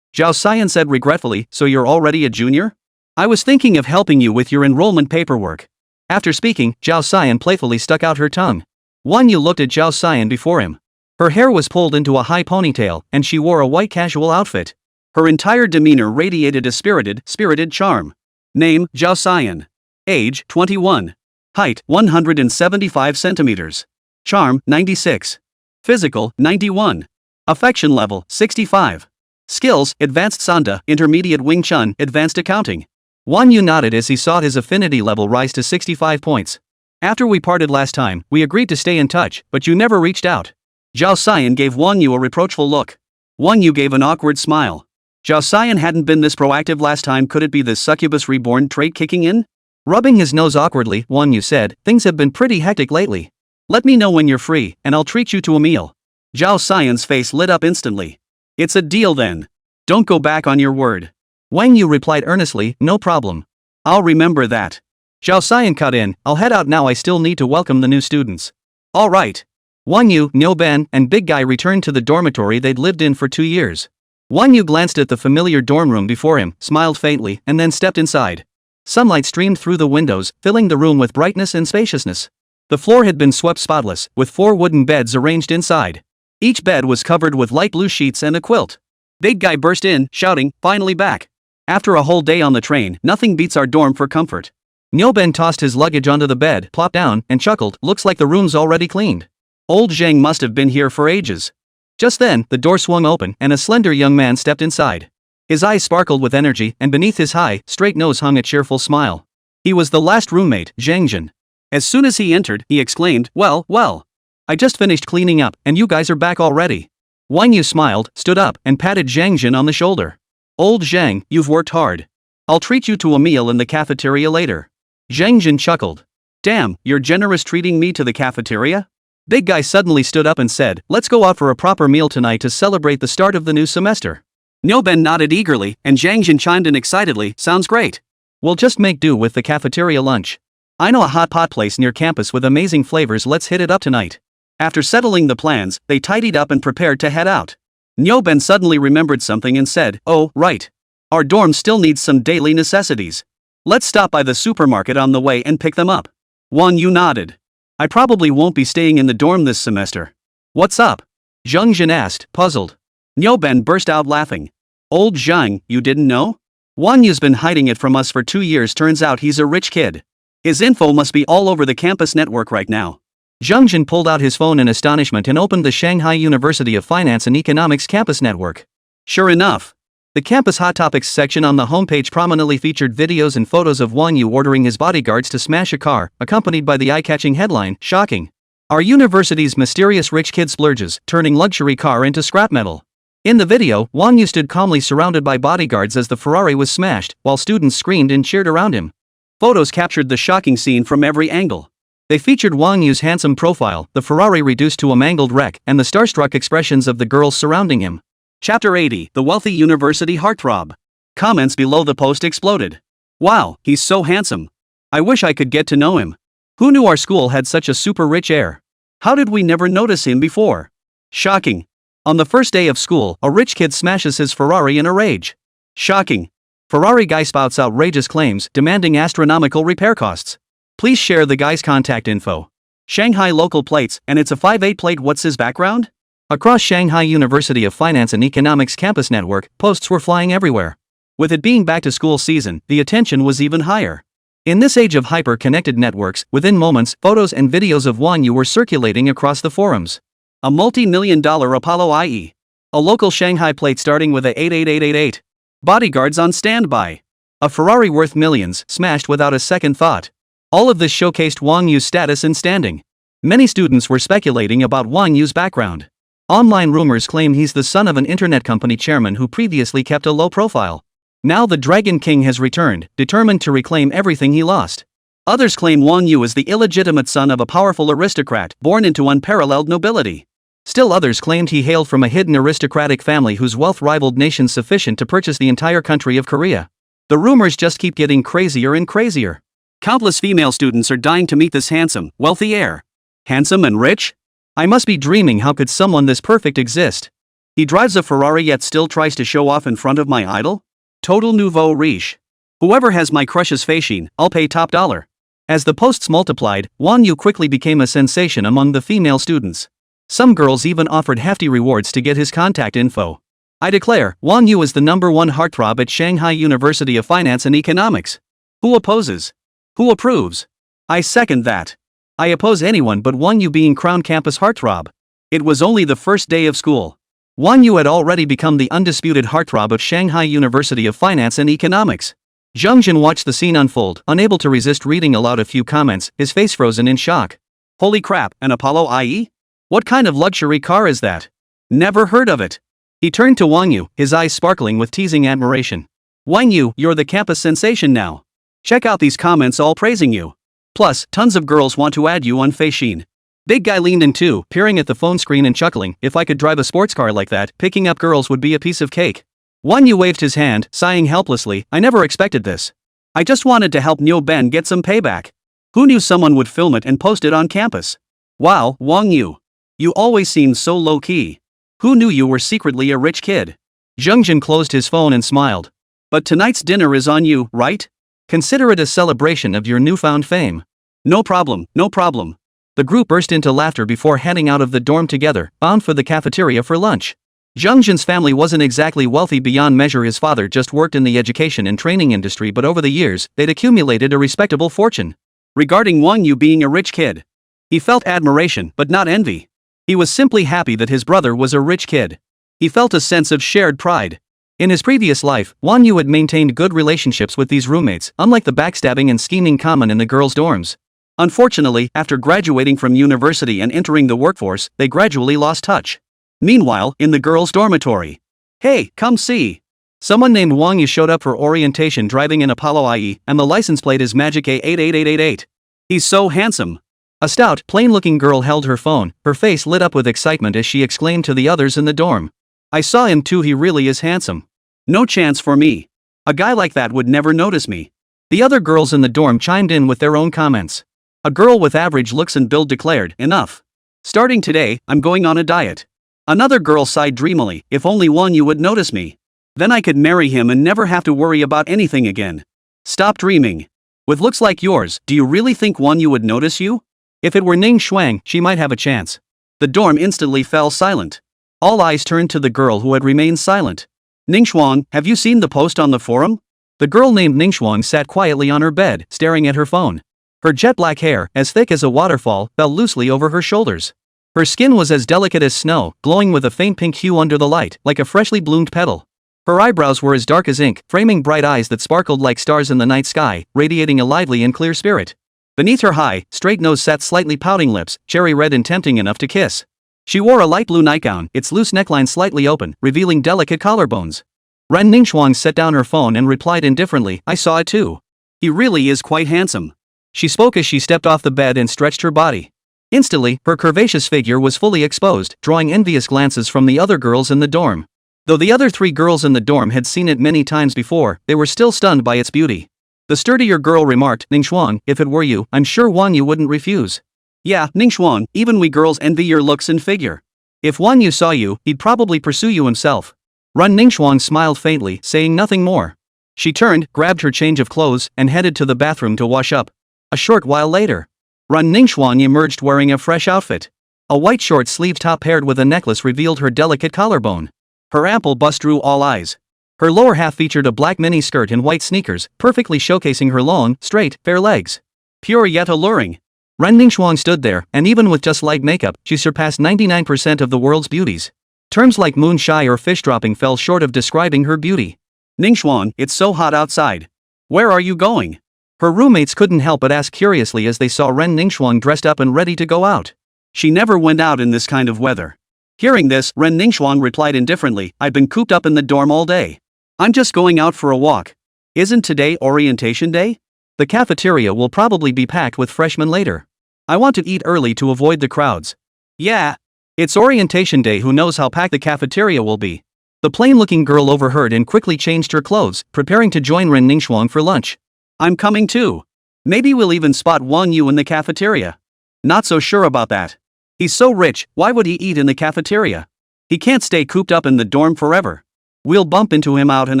Zhao Xian said regretfully, "So you're already a junior? I was thinking of helping you with your enrollment paperwork." After speaking, Zhao Xian playfully stuck out her tongue. Wang Yu looked at Zhao Xian before him. Her hair was pulled into a high ponytail, and she wore a white casual outfit. Her entire demeanor radiated a spirited charm. Name, Zhao Xian. Age, 21. Height, 175 centimeters. Charm, 96. Physical, 91. Affection level, 65. Skills, Advanced Sanda, Intermediate Wing Chun, Advanced Accounting. Wang Yu nodded as he saw his affinity level rise to 65 points. "After we parted last time, we agreed to stay in touch, but you never reached out." Zhao Xian gave Wang Yu a reproachful look. Wang Yu gave an awkward smile. Zhao Xian hadn't been this proactive last time, could it be the succubus reborn trait kicking in? Rubbing his nose awkwardly, Wang Yu said, "Things have been pretty hectic lately. Let me know when you're free, and I'll treat you to a meal." Zhao Xian's face lit up instantly. "It's a deal then. Don't go back on your word." Wang Yu replied earnestly, "No problem. I'll remember that." Zhao Xian cut in, "I'll head out now, I still need to welcome the new students." "All right. Wang You, Ben, and Big Guy returned to the dormitory they'd lived in for 2 years. Wang Yu glanced at the familiar dorm room before him, smiled faintly, and then stepped inside. Sunlight streamed through the windows, filling the room with brightness and spaciousness. The floor had been swept spotless, with 4 wooden beds arranged inside. Each bed was covered with light blue sheets and a quilt. Big Guy burst in, shouting, "Finally back! After a whole day on the train, nothing beats our dorm for comfort." Ben tossed his luggage onto the bed, plopped down, and chuckled, "Looks like the room's already cleaned. Old Zhang must have been here for ages." Just then, the door swung open, and a slender young man stepped inside. His eyes sparkled with energy, and beneath his high, straight nose hung a cheerful smile. He was the last roommate, Zhang Jin. As soon as he entered, he exclaimed, well, I just finished cleaning up, and you guys are back already." Wang Yu smiled, stood up, and patted Zhang Jin on the shoulder. "Old Zhang, you've worked hard. I'll treat you to a meal in the cafeteria later." Zhang Jin chuckled. "Damn, you're generous treating me to the cafeteria?" Big Guy suddenly stood up and said, "Let's go out for a proper meal tonight to celebrate the start of the new semester." Ben nodded eagerly, and Zhang Jin chimed in excitedly, "Sounds great. We'll just make do with the cafeteria lunch. I know a hot pot place near campus with amazing flavors, let's hit it up tonight." After settling the plans, they tidied up and prepared to head out. Ben suddenly remembered something and said, "Oh, right. Our dorm still needs some daily necessities. Let's stop by the supermarket on the way and pick them up." Wang Yu nodded. "I probably won't be staying in the dorm this semester." "What's up?" Zhang Jin asked, puzzled. Ben burst out laughing. "Old Zhang, you didn't know? Wang Yu's been hiding it from us for 2 years, turns out he's a rich kid. His info must be all over the campus network right now." Zhang Jin pulled out his phone in astonishment and opened the Shanghai University of Finance and Economics campus network. Sure enough, the campus hot topics section on the homepage prominently featured videos and photos of Wang Yu ordering his bodyguards to smash a car, accompanied by the eye-catching headline, "Shocking. Our university's mysterious rich kid splurges, turning luxury car into scrap metal." In the video, Wang Yu stood calmly surrounded by bodyguards as the Ferrari was smashed, while students screamed and cheered around him. Photos captured the shocking scene from every angle. They featured Wang Yu's handsome profile, the Ferrari reduced to a mangled wreck, and the starstruck expressions of the girls surrounding him. Chapter 80, The Wealthy University Heartthrob. Comments below the post exploded. "Wow, he's so handsome. I wish I could get to know him. Who knew our school had such a super rich heir? How did we never notice him before? Shocking. On the first day of school, a rich kid smashes his Ferrari in a rage. Shocking. Ferrari guy spouts outrageous claims, demanding astronomical repair costs. Please share the guy's contact info. Shanghai local plates, and it's a 5/8 plate. What's his background?" Across Shanghai University of Finance and Economics campus network, posts were flying everywhere. With it being back-to-school season, the attention was even higher. In this age of hyper-connected networks, within moments, photos and videos of Wang Yu were circulating across the forums. A multi-million-dollar Apollo IE. A local Shanghai plate starting with a 88888. Bodyguards on standby. A Ferrari worth millions, smashed without a second thought. All of this showcased Wang Yu's status and standing. Many students were speculating about Wang Yu's background. Online rumors claim he's the son of an internet company chairman who previously kept a low profile. Now the Dragon King has returned, determined to reclaim everything he lost. Others claim Wang Yu is the illegitimate son of a powerful aristocrat born into unparalleled nobility. Still others claimed he hailed from a hidden aristocratic family whose wealth rivaled nations sufficient to purchase the entire country of Korea. The rumors just keep getting crazier and crazier. Countless female students are dying to meet this handsome, wealthy heir. Handsome and rich? I must be dreaming. How could someone this perfect exist? He drives a Ferrari yet still tries to show off in front of my idol? Total nouveau riche. Whoever has my crush's fashion, I'll pay top dollar. As the posts multiplied, Wang Yu quickly became a sensation among the female students. Some girls even offered hefty rewards to get his contact info. I declare, Wang Yu is the #1 heartthrob at Shanghai University of Finance and Economics. Who opposes? Who approves? I second that. I oppose anyone but Wang Yu being crowned campus heartthrob. It was only the first day of school. Wang Yu had already become the undisputed heartthrob of Shanghai University of Finance and Economics. Zhang Jin watched the scene unfold, unable to resist reading aloud a few comments, his face frozen in shock. Holy crap, an Apollo IE? What kind of luxury car is that? Never heard of it. He turned to Wang Yu, his eyes sparkling with teasing admiration. Wang Yu, you're the campus sensation now. Check out these comments all praising you. Plus, tons of girls want to add you on Feishin. Big Guy leaned in too, peering at the phone screen and chuckling. If I could drive a sports car like that, picking up girls would be a piece of cake. Wang Yu waved his hand, sighing helplessly. I never expected this. I just wanted to help Ben get some payback. Who knew someone would film it and post it on campus? Wow, Wang Yu. You always seemed so low-key. Who knew you were secretly a rich kid? Zheng closed his phone and smiled. But tonight's dinner is on you, right? Consider it a celebration of your newfound fame. No problem, no problem. The group burst into laughter before heading out of the dorm together, bound for the cafeteria for lunch. Zheng Jin's family wasn't exactly wealthy beyond measure. His father just worked in the education and training industry, but over the years, they'd accumulated a respectable fortune. Regarding Wang You being a rich kid, he felt admiration but not envy. He was simply happy that his brother was a rich kid. He felt a sense of shared pride. In his previous life, Wang Yu had maintained good relationships with these roommates, unlike the backstabbing and scheming common in the girls' dorms. Unfortunately, after graduating from university and entering the workforce, they gradually lost touch. Meanwhile, in the girls' dormitory. Hey, come see. Someone named Wang Yu showed up for orientation driving an Apollo IE, and the license plate is Magic A88888. He's so handsome. A stout, plain-looking girl held her phone, her face lit up with excitement as she exclaimed to the others in the dorm. I saw him too, he really is handsome. No chance for me. A guy like that would never notice me. The other girls in the dorm chimed in with their own comments. A girl with average looks and build declared, enough. Starting today, I'm going on a diet. Another girl sighed dreamily, if only Wang Yu would notice me. Then I could marry him and never have to worry about anything again. Stop dreaming. With looks like yours, do you really think Wang Yu would notice you? If it were Ning Shuang, she might have a chance. The dorm instantly fell silent. All eyes turned to the girl who had remained silent. Ningxuang, have you seen the post on the forum? The girl named Ningxuang sat quietly on her bed, staring at her phone. Her jet black hair, as thick as a waterfall, fell loosely over her shoulders. Her skin was as delicate as snow, glowing with a faint pink hue under the light, like a freshly bloomed petal. Her eyebrows were as dark as ink, framing bright eyes that sparkled like stars in the night sky, radiating a lively and clear spirit. Beneath her high, straight nose sat slightly pouting lips, cherry red and tempting enough to kiss. She wore a light blue nightgown, its loose neckline slightly open, revealing delicate collarbones. Ren Ningxuang set down her phone and replied indifferently, I saw it too. He really is quite handsome. She spoke as she stepped off the bed and stretched her body. Instantly, her curvaceous figure was fully exposed, drawing envious glances from the other girls in the dorm. Though the other 3 girls in the dorm had seen it many times before, they were still stunned by its beauty. The sturdier girl remarked, Ningxuang, if it were you, I'm sure Wang Yu wouldn't refuse. Yeah, Ningxuang, even we girls envy your looks and figure. If Wang Yu saw you, he'd probably pursue you himself. Ren Ningxuang smiled faintly, saying nothing more. She turned, grabbed her change of clothes, and headed to the bathroom to wash up. A short while later, Ren Ningxuang emerged wearing a fresh outfit. A white short-sleeved top paired with a necklace revealed her delicate collarbone. Her ample bust drew all eyes. Her lower half featured a black mini skirt and white sneakers, perfectly showcasing her long, straight, fair legs. Pure yet alluring. Ren Ningxuang stood there, and even with just light makeup, she surpassed 99% of the world's beauties. Terms like moon shy or fish dropping fell short of describing her beauty. Ningxuang, it's so hot outside. Where are you going? Her roommates couldn't help but ask curiously as they saw Ren Ningxuang dressed up and ready to go out. She never went out in this kind of weather. Hearing this, Ren Ningxuang replied indifferently, I've been cooped up in the dorm all day. I'm just going out for a walk. Isn't today orientation day? The cafeteria will probably be packed with freshmen later. I want to eat early to avoid the crowds. Yeah. It's orientation day, who knows how packed the cafeteria will be. The plain-looking girl overheard and quickly changed her clothes, preparing to join Ren Ningxuang for lunch. I'm coming too. Maybe we'll even spot Wang Yu in the cafeteria. Not so sure about that. He's so rich, why would he eat in the cafeteria? He can't stay cooped up in the dorm forever. We'll bump into him out and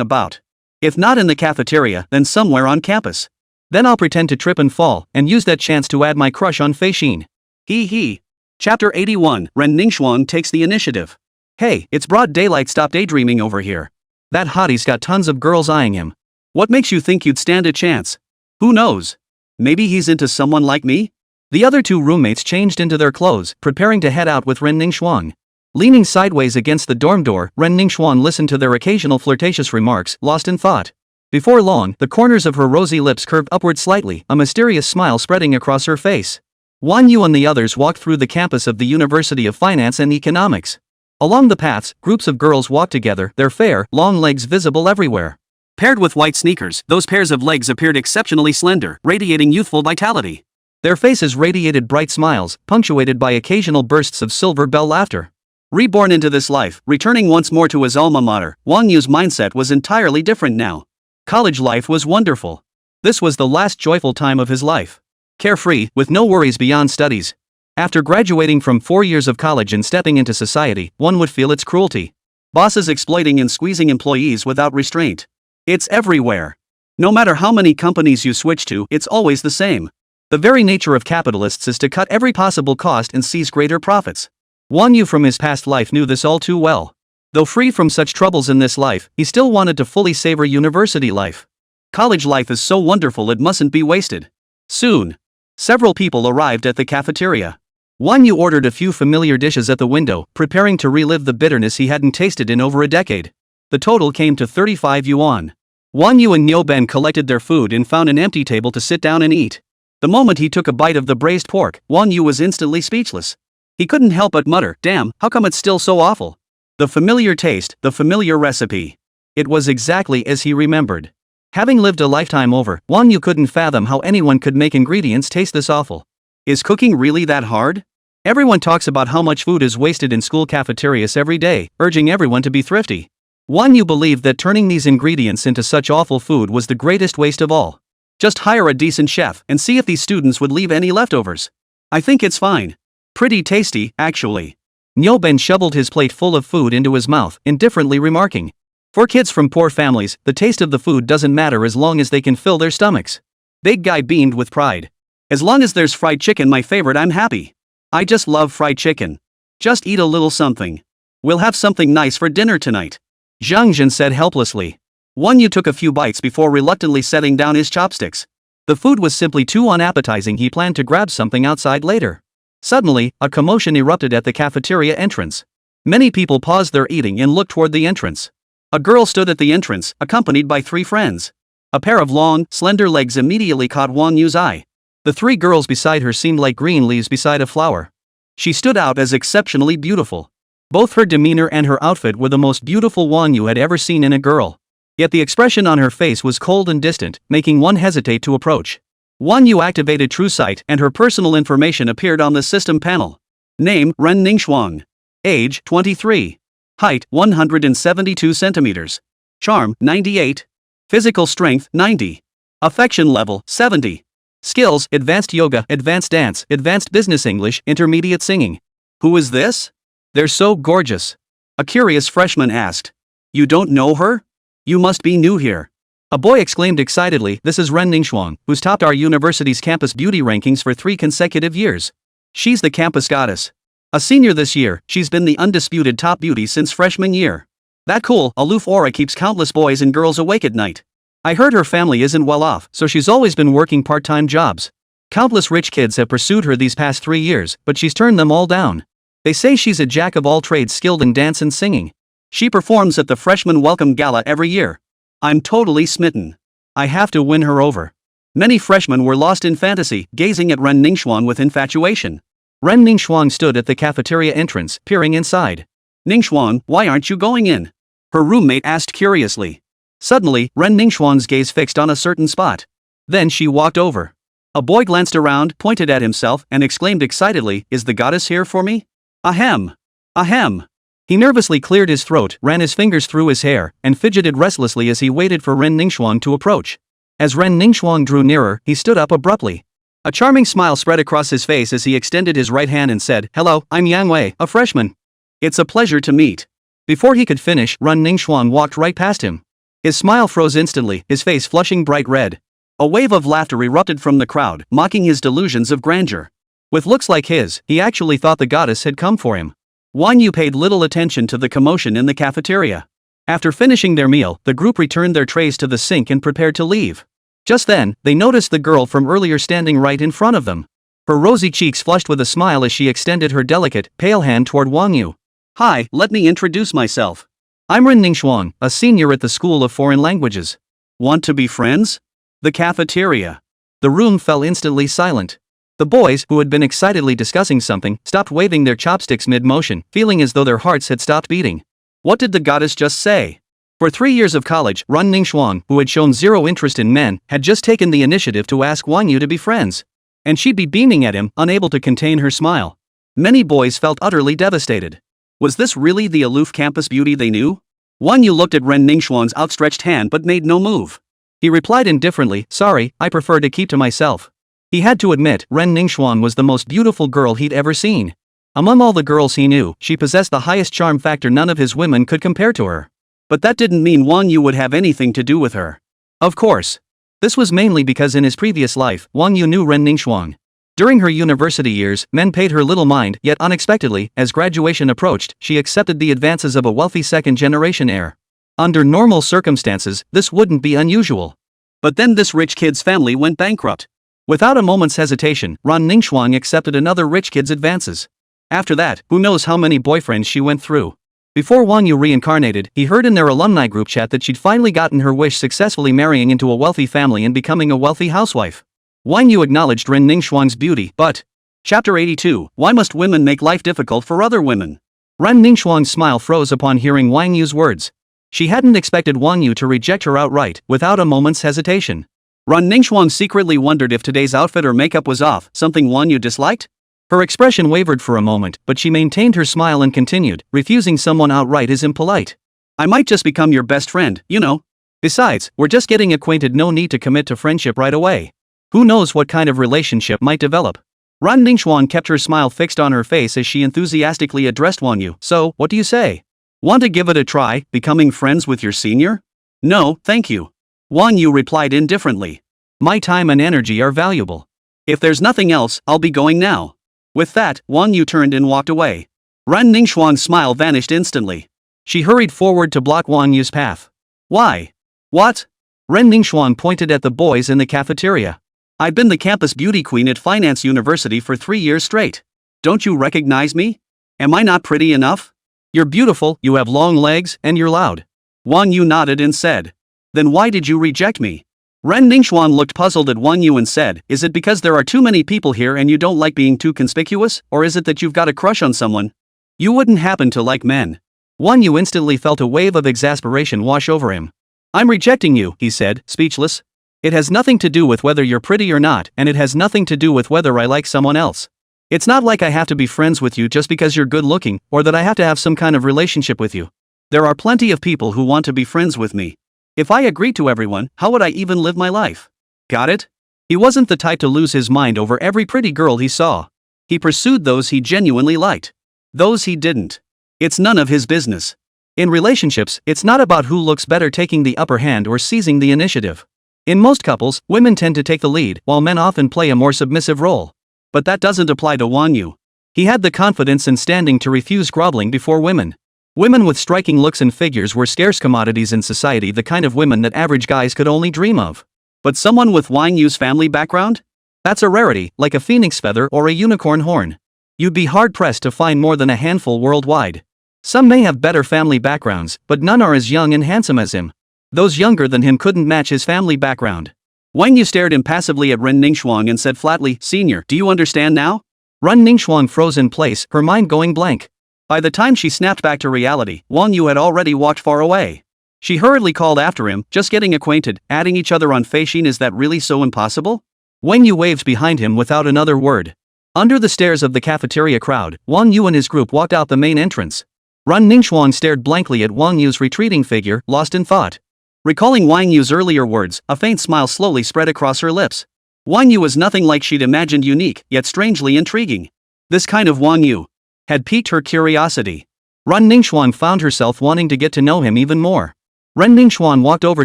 about. If not in the cafeteria, then somewhere on campus. Then I'll pretend to trip and fall, and use that chance to add my crush on Fei Xin. Hee. Chapter 81, Ren Ningxuang takes the initiative. Hey, it's broad daylight, stop daydreaming over here. That hottie's got tons of girls eyeing him. What makes you think you'd stand a chance? Who knows? Maybe he's into someone like me? The other 2 roommates changed into their clothes, preparing to head out with Ren Ningxuang. Leaning sideways against the dorm door, Ren Ningxuang listened to their occasional flirtatious remarks, lost in thought. Before long, the corners of her rosy lips curved upward slightly, a mysterious smile spreading across her face. Wang Yu and the others walked through the campus of the University of Finance and Economics. Along the paths, groups of girls walked together, their fair, long legs visible everywhere. Paired with white sneakers, those pairs of legs appeared exceptionally slender, radiating youthful vitality. Their faces radiated bright smiles, punctuated by occasional bursts of silver bell laughter. Reborn into this life, returning once more to his alma mater, Wang Yu's mindset was entirely different now. College life was wonderful. This was the last joyful time of his life. Carefree, with no worries beyond studies. After graduating from 4 years of college and stepping into society, one would feel its cruelty. Bosses exploiting and squeezing employees without restraint. It's everywhere. No matter how many companies you switch to, it's always the same. The very nature of capitalists is to cut every possible cost and seize greater profits. Wang Yu from his past life knew this all too well. Though free from such troubles in this life, he still wanted to fully savor university life. College life is so wonderful it mustn't be wasted. Soon, several people arrived at the cafeteria. Wang Yu ordered a few familiar dishes at the window, preparing to relive the bitterness he hadn't tasted in over a decade. The total came to 35 yuan. Wang Yu and Nyoben collected their food and found an empty table to sit down and eat. The moment he took a bite of the braised pork, Wang Yu was instantly speechless. He couldn't help but mutter, "Damn, how come it's still so awful?" The familiar taste, the familiar recipe. It was exactly as he remembered. Having lived a lifetime over, Wang Yu couldn't fathom how anyone could make ingredients taste this awful. Is cooking really that hard? Everyone talks about how much food is wasted in school cafeterias every day, urging everyone to be thrifty. Wang Yu believed that turning these ingredients into such awful food was the greatest waste of all. Just hire a decent chef and see if these students would leave any leftovers. I think it's fine. Pretty tasty, actually. Nyoben shoveled his plate full of food into his mouth, indifferently remarking, "For kids from poor families, the taste of the food doesn't matter as long as they can fill their stomachs." Big guy beamed with pride. As long as there's fried chicken, my favorite, I'm happy. I just love fried chicken. Just eat a little something. We'll have something nice for dinner tonight. Zhang Jin said helplessly. Wang Yu took a few bites before reluctantly setting down his chopsticks. The food was simply too unappetizing. He planned to grab something outside later. Suddenly, a commotion erupted at the cafeteria entrance. Many people paused their eating and looked toward the entrance. A girl stood at the entrance, accompanied by 3 friends. A pair of long, slender legs immediately caught Wang Yu's eye. The 3 girls beside her seemed like green leaves beside a flower. She stood out as exceptionally beautiful. Both her demeanor and her outfit were the most beautiful Wang Yu had ever seen in a girl. Yet the expression on her face was cold and distant, making one hesitate to approach. Wang Yu activated True Sight and her personal information appeared on the system panel. Name, Ren Ningxuang. Age, 23. Height, 172 centimeters. Charm, 98. Physical strength, 90. Affection level, 70. Skills, advanced yoga, advanced dance, advanced business English, intermediate singing. Who is this? They're so gorgeous. A curious freshman asked. You don't know her? You must be new here. A boy exclaimed excitedly, "This is Ren Ningxuang, who's topped our university's campus beauty rankings for 3 consecutive years. She's the campus goddess. A senior this year, she's been the undisputed top beauty since freshman year. That cool, aloof aura keeps countless boys and girls awake at night. I heard her family isn't well off, so she's always been working part-time jobs. Countless rich kids have pursued her these past 3 years, but she's turned them all down. They say she's a jack of all trades skilled in dance and singing. She performs at the freshman welcome gala every year. I'm totally smitten. I have to win her over." Many freshmen were lost in fantasy, gazing at Ren Ningxuang with infatuation. Ren Ningxuang stood at the cafeteria entrance, peering inside. "Ningxuang, why aren't you going in?" her roommate asked curiously. Suddenly, Ren Ningxuang's gaze fixed on a certain spot. Then she walked over. A boy glanced around, pointed at himself, and exclaimed excitedly, "Is the goddess here for me?" Ahem. Ahem. He nervously cleared his throat, ran his fingers through his hair, and fidgeted restlessly as he waited for Ren Ningxuang to approach. As Ren Ningxuang drew nearer, he stood up abruptly. A charming smile spread across his face as he extended his right hand and said, "Hello, I'm Yang Wei, a freshman." "It's a pleasure to meet." Before he could finish, Ren Ningxuang walked right past him. His smile froze instantly, his face flushing bright red. A wave of laughter erupted from the crowd, mocking his delusions of grandeur. With looks like his, he actually thought the goddess had come for him. Wang Yu paid little attention to the commotion in the cafeteria. After finishing their meal, the group returned their trays to the sink and prepared to leave. Just then, they noticed the girl from earlier standing right in front of them. Her rosy cheeks flushed with a smile as she extended her delicate, pale hand toward Wang Yu. "Hi, let me introduce myself. I'm Ren Ningxuang, a senior at the School of Foreign Languages." "Want to be friends?" The cafeteria. The room fell instantly silent. The boys, who had been excitedly discussing something, stopped waving their chopsticks mid-motion, feeling as though their hearts had stopped beating. What did the goddess just say? For 3 years of college, Ren Ningxuang, who had shown zero interest in men, had just taken the initiative to ask Wang Yu to be friends. And she'd be beaming at him, unable to contain her smile. Many boys felt utterly devastated. Was this really the aloof campus beauty they knew? Wang Yu looked at Ren Ningxuang's outstretched hand but made no move. He replied indifferently, "Sorry, I prefer to keep to myself." He had to admit, Ren Ningxuan was the most beautiful girl he'd ever seen. Among all the girls he knew, she possessed the highest charm factor. None of his women could compare to her. But that didn't mean Wang Yu would have anything to do with her. Of course. This was mainly because in his previous life, Wang Yu knew Ren Ningxuan. During her university years, men paid her little mind, yet unexpectedly, as graduation approached, she accepted the advances of a wealthy second-generation heir. Under normal circumstances, this wouldn't be unusual. But then this rich kid's family went bankrupt. Without a moment's hesitation, Ren Ningxuan accepted another rich kid's advances. After that, who knows how many boyfriends she went through. Before Wang Yu reincarnated, he heard in their alumni group chat that she'd finally gotten her wish, successfully marrying into a wealthy family and becoming a wealthy housewife. Wang Yu acknowledged Ren Ningxuan's beauty, but... Chapter 82, Why must women make life difficult for other women? Ren Ningxuan's smile froze upon hearing Wang Yu's words. She hadn't expected Wang Yu to reject her outright, without a moment's hesitation. Ren Ningxuan secretly wondered if today's outfit or makeup was off, something Wang Yu disliked? Her expression wavered for a moment, but she maintained her smile and continued, refusing someone outright is impolite. I might just become your best friend, you know. Besides, we're just getting acquainted, no need to commit to friendship right away. Who knows what kind of relationship might develop? Ren Ningxuan kept her smile fixed on her face as she enthusiastically addressed Wang Yu. So, what do you say? Want to give it a try, becoming friends with your senior? No, thank you. Wang Yu replied indifferently. My time and energy are valuable. If there's nothing else, I'll be going now. With that, Wang Yu turned and walked away. Ren Ningxuan's smile vanished instantly. She hurried forward to block Wang Yu's path. Why? What? Ren Ningxuan pointed at the boys in the cafeteria. I've been the campus beauty queen at Finance University for 3 years straight. Don't you recognize me? Am I not pretty enough? You're beautiful, you have long legs, and you're loud. Wang Yu nodded and said. Then why did you reject me? Ren Ningxuan looked puzzled at Wang Yu and said, is it because there are too many people here and you don't like being too conspicuous, or is it that you've got a crush on someone? You wouldn't happen to like men. Wang Yu instantly felt a wave of exasperation wash over him. I'm rejecting you, he said, speechless. It has nothing to do with whether you're pretty or not, and it has nothing to do with whether I like someone else. It's not like I have to be friends with you just because you're good looking, or that I have to have some kind of relationship with you. There are plenty of people who want to be friends with me. If I agreed to everyone, how would I even live my life? Got it? He wasn't the type to lose his mind over every pretty girl he saw. He pursued those he genuinely liked. Those he didn't. It's none of his business. In relationships, it's not about who looks better taking the upper hand or seizing the initiative. In most couples, women tend to take the lead, while men often play a more submissive role. But that doesn't apply to Wang Yu. He had the confidence and standing to refuse groveling before women. Women with striking looks and figures were scarce commodities in society, the kind of women that average guys could only dream of. But someone with Wang Yu's family background? That's a rarity, like a phoenix feather or a unicorn horn. You'd be hard-pressed to find more than a handful worldwide. Some may have better family backgrounds, but none are as young and handsome as him. Those younger than him couldn't match his family background. Wang Yu stared impassively at Ren Ningxuan and said flatly, Senior, do you understand now? Ren Ningxuan froze in place, her mind going blank. By the time she snapped back to reality, Wang Yu had already walked far away. She hurriedly called after him, just getting acquainted, adding each other on Feishin. Is that really so impossible? Wang Yu waved behind him without another word. Under the stares of the cafeteria crowd, Wang Yu and his group walked out the main entrance. Ren Ningxuan stared blankly at Wang Yu's retreating figure, lost in thought. Recalling Wang Yu's earlier words, a faint smile slowly spread across her lips. Wang Yu was nothing like she'd imagined, unique, yet strangely intriguing. This kind of Wang Yu had piqued her curiosity. Ren Ningxuan found herself wanting to get to know him even more. Ren Ningxuan walked over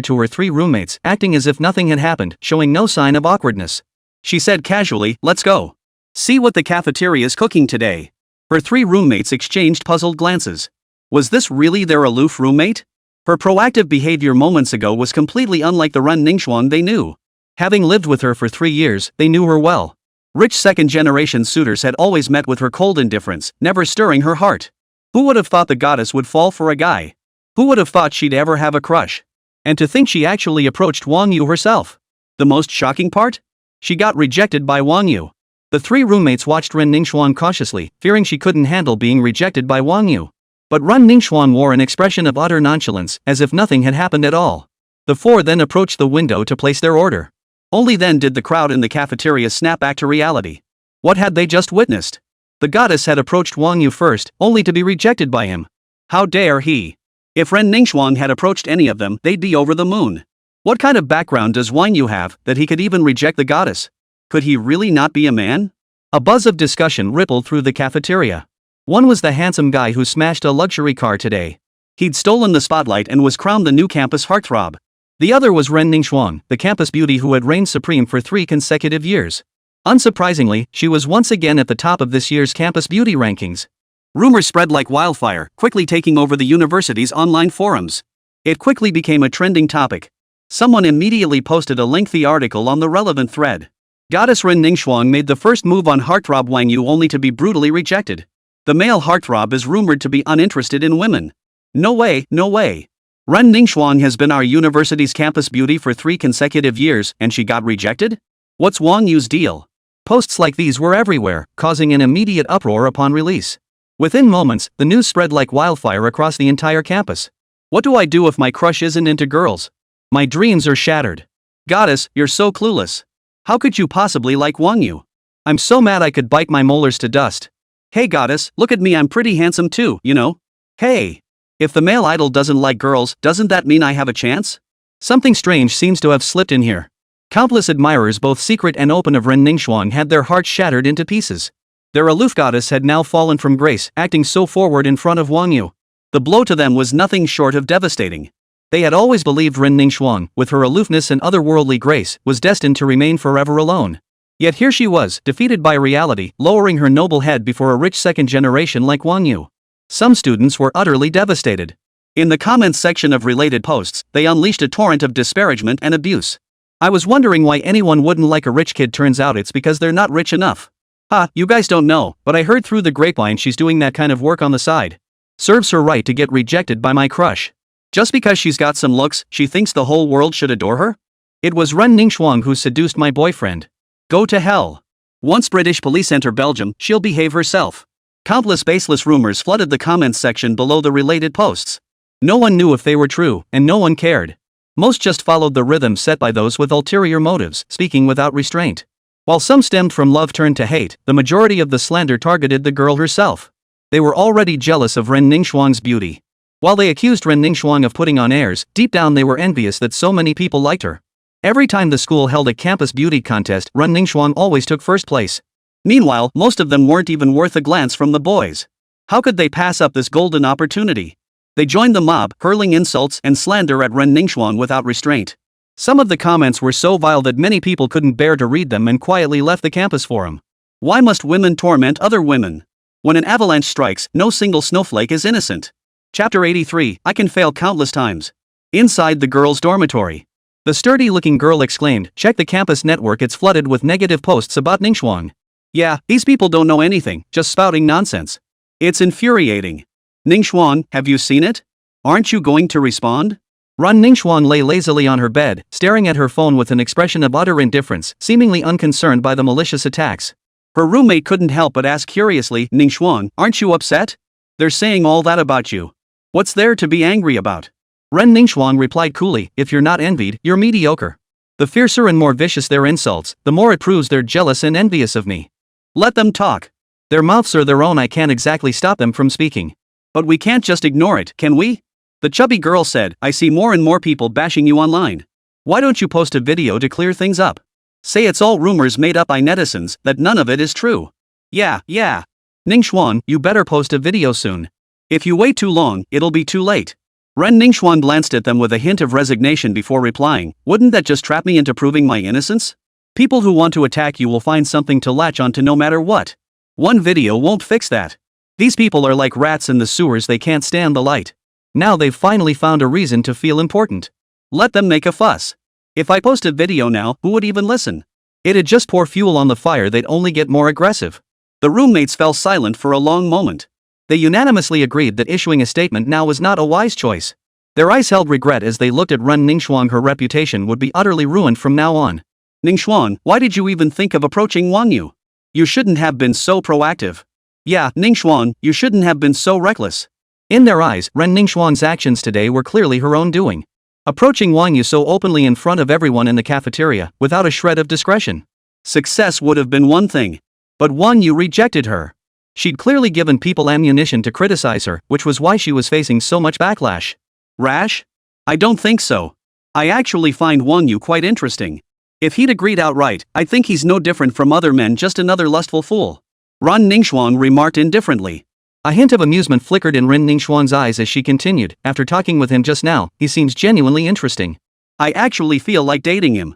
to her 3 roommates, acting as if nothing had happened, showing no sign of awkwardness. She said casually, let's go. See what the cafeteria is cooking today. Her 3 roommates exchanged puzzled glances. Was this really their aloof roommate? Her proactive behavior moments ago was completely unlike the Ren Ningxuan they knew. Having lived with her for 3 years, they knew her well. Rich second-generation suitors had always met with her cold indifference, never stirring her heart. Who would have thought the goddess would fall for a guy? Who would have thought she'd ever have a crush? And to think she actually approached Wang Yu herself. The most shocking part? She got rejected by Wang Yu. The 3 roommates watched Ren Ningxuan cautiously, fearing she couldn't handle being rejected by Wang Yu. But Ren Ningxuan wore an expression of utter nonchalance, as if nothing had happened at all. The 4 then approached the window to place their order. Only then did the crowd in the cafeteria snap back to reality. What had they just witnessed? The goddess had approached Wang Yu first, only to be rejected by him. How dare he? If Ren Ningxuan had approached any of them, they'd be over the moon. What kind of background does Wang Yu have, that he could even reject the goddess? Could he really not be a man? A buzz of discussion rippled through the cafeteria. One was the handsome guy who smashed a luxury car today. He'd stolen the spotlight and was crowned the new campus heartthrob. The other was Ren Ningxuang, the campus beauty who had reigned supreme for 3 consecutive years. Unsurprisingly, she was once again at the top of this year's campus beauty rankings. Rumors spread like wildfire, quickly taking over the university's online forums. It quickly became a trending topic. Someone immediately posted a lengthy article on the relevant thread. Goddess Ren Ningxuang made the first move on heartthrob Wang You only to be brutally rejected. The male heartthrob is rumored to be uninterested in women. No way, no way. Ren Ningxuang has been our university's campus beauty for 3 consecutive years and she got rejected? What's Wang Yu's deal? Posts like these were everywhere, causing an immediate uproar upon release. Within moments, the news spread like wildfire across the entire campus. What do I do if my crush isn't into girls? My dreams are shattered. Goddess, you're so clueless. How could you possibly like Wang Yu? I'm so mad I could bite my molars to dust. Hey goddess, look at me, I'm pretty handsome too, you know? Hey. If the male idol doesn't like girls, doesn't that mean I have a chance? Something strange seems to have slipped in here. Countless admirers, both secret and open, of Ren Ningxuang had their hearts shattered into pieces. Their aloof goddess had now fallen from grace, acting so forward in front of Wang Yu. The blow to them was nothing short of devastating. They had always believed Ren Ningxuang, with her aloofness and otherworldly grace, was destined to remain forever alone. Yet here she was, defeated by reality, lowering her noble head before a rich second generation like Wang Yu. Some students were utterly devastated. In the comments section of related posts, they unleashed a torrent of disparagement and abuse. I was wondering why anyone wouldn't like a rich kid. Turns out it's because they're not rich enough. Ha, you guys don't know, but I heard through the grapevine she's doing that kind of work on the side. Serves her right to get rejected by my crush. Just because she's got some looks, she thinks the whole world should adore her? It was Ren Ningxuang who seduced my boyfriend. Go to hell. Once British police enter Belgium, she'll behave herself. Countless baseless rumors flooded the comments section below the related posts. No one knew if they were true, and no one cared. Most just followed the rhythm set by those with ulterior motives, speaking without restraint. While some stemmed from love turned to hate, the majority of the slander targeted the girl herself. They were already jealous of Ren Ningxuang's beauty. While they accused Ren Ningxuang of putting on airs, deep down they were envious that so many people liked her. Every time the school held a campus beauty contest, Ren Ningxuang always took first place. Meanwhile, most of them weren't even worth a glance from the boys. How could they pass up this golden opportunity? They joined the mob, hurling insults and slander at Ren Ningxuang without restraint. Some of the comments were so vile that many people couldn't bear to read them and quietly left the campus forum. Why must women torment other women? When an avalanche strikes, no single snowflake is innocent. Chapter 83, I can fail countless times. Inside the girls' dormitory. The sturdy-looking girl exclaimed, "Check the campus network, it's flooded with negative posts about Ningxuang. Yeah, these people don't know anything, just spouting nonsense. It's infuriating. Ningxuang, have you seen it? Aren't you going to respond?" Ren Ningxuang lay lazily on her bed, staring at her phone with an expression of utter indifference, seemingly unconcerned by the malicious attacks. Her roommate couldn't help but ask curiously, "Ningxuang, aren't you upset? They're saying all that about you. What's there to be angry about?" Ren Ningxuang replied coolly, "If you're not envied, you're mediocre. The fiercer and more vicious their insults, the more it proves they're jealous and envious of me. Let them talk. Their mouths are their own, I can't exactly stop them from speaking. But we can't just ignore it, can we?" The chubby girl said, "I see more and more people bashing you online. Why don't you post a video to clear things up? Say it's all rumors made up by netizens, that none of it is true." Yeah. Ningxuang, you better post a video soon. If you wait too long, it'll be too late." Ren Ningxuang glanced at them with a hint of resignation before replying, "Wouldn't that just trap me into proving my innocence? People who want to attack you will find something to latch onto no matter what. One video won't fix that. These people are like rats in the sewers, they can't stand the light. Now they've finally found a reason to feel important. Let them make a fuss. If I post a video now, who would even listen? It'd just pour fuel on the fire, they'd only get more aggressive." The roommates fell silent for a long moment. They unanimously agreed that issuing a statement now was not a wise choice. Their eyes held regret as they looked at Ren Ningxuang. Her reputation would be utterly ruined from now on. "Ningxuang, why did you even think of approaching Wang Yu? You shouldn't have been so proactive. Yeah, Ningxuang, you shouldn't have been so reckless." In their eyes, Ren Ningxuang's actions today were clearly her own doing. Approaching Wang Yu so openly in front of everyone in the cafeteria, without a shred of discretion. Success would have been one thing. But Wang Yu rejected her. She'd clearly given people ammunition to criticize her, which was why she was facing so much backlash. Rash? I don't think so. I actually find Wang Yu quite interesting. If he'd agreed outright, I think he's no different from other men, just another lustful fool. Ren Ningxuang remarked indifferently. A hint of amusement flickered in Ren Ningxuang's eyes as she continued, after talking with him just now, he seems genuinely interesting. I actually feel like dating him.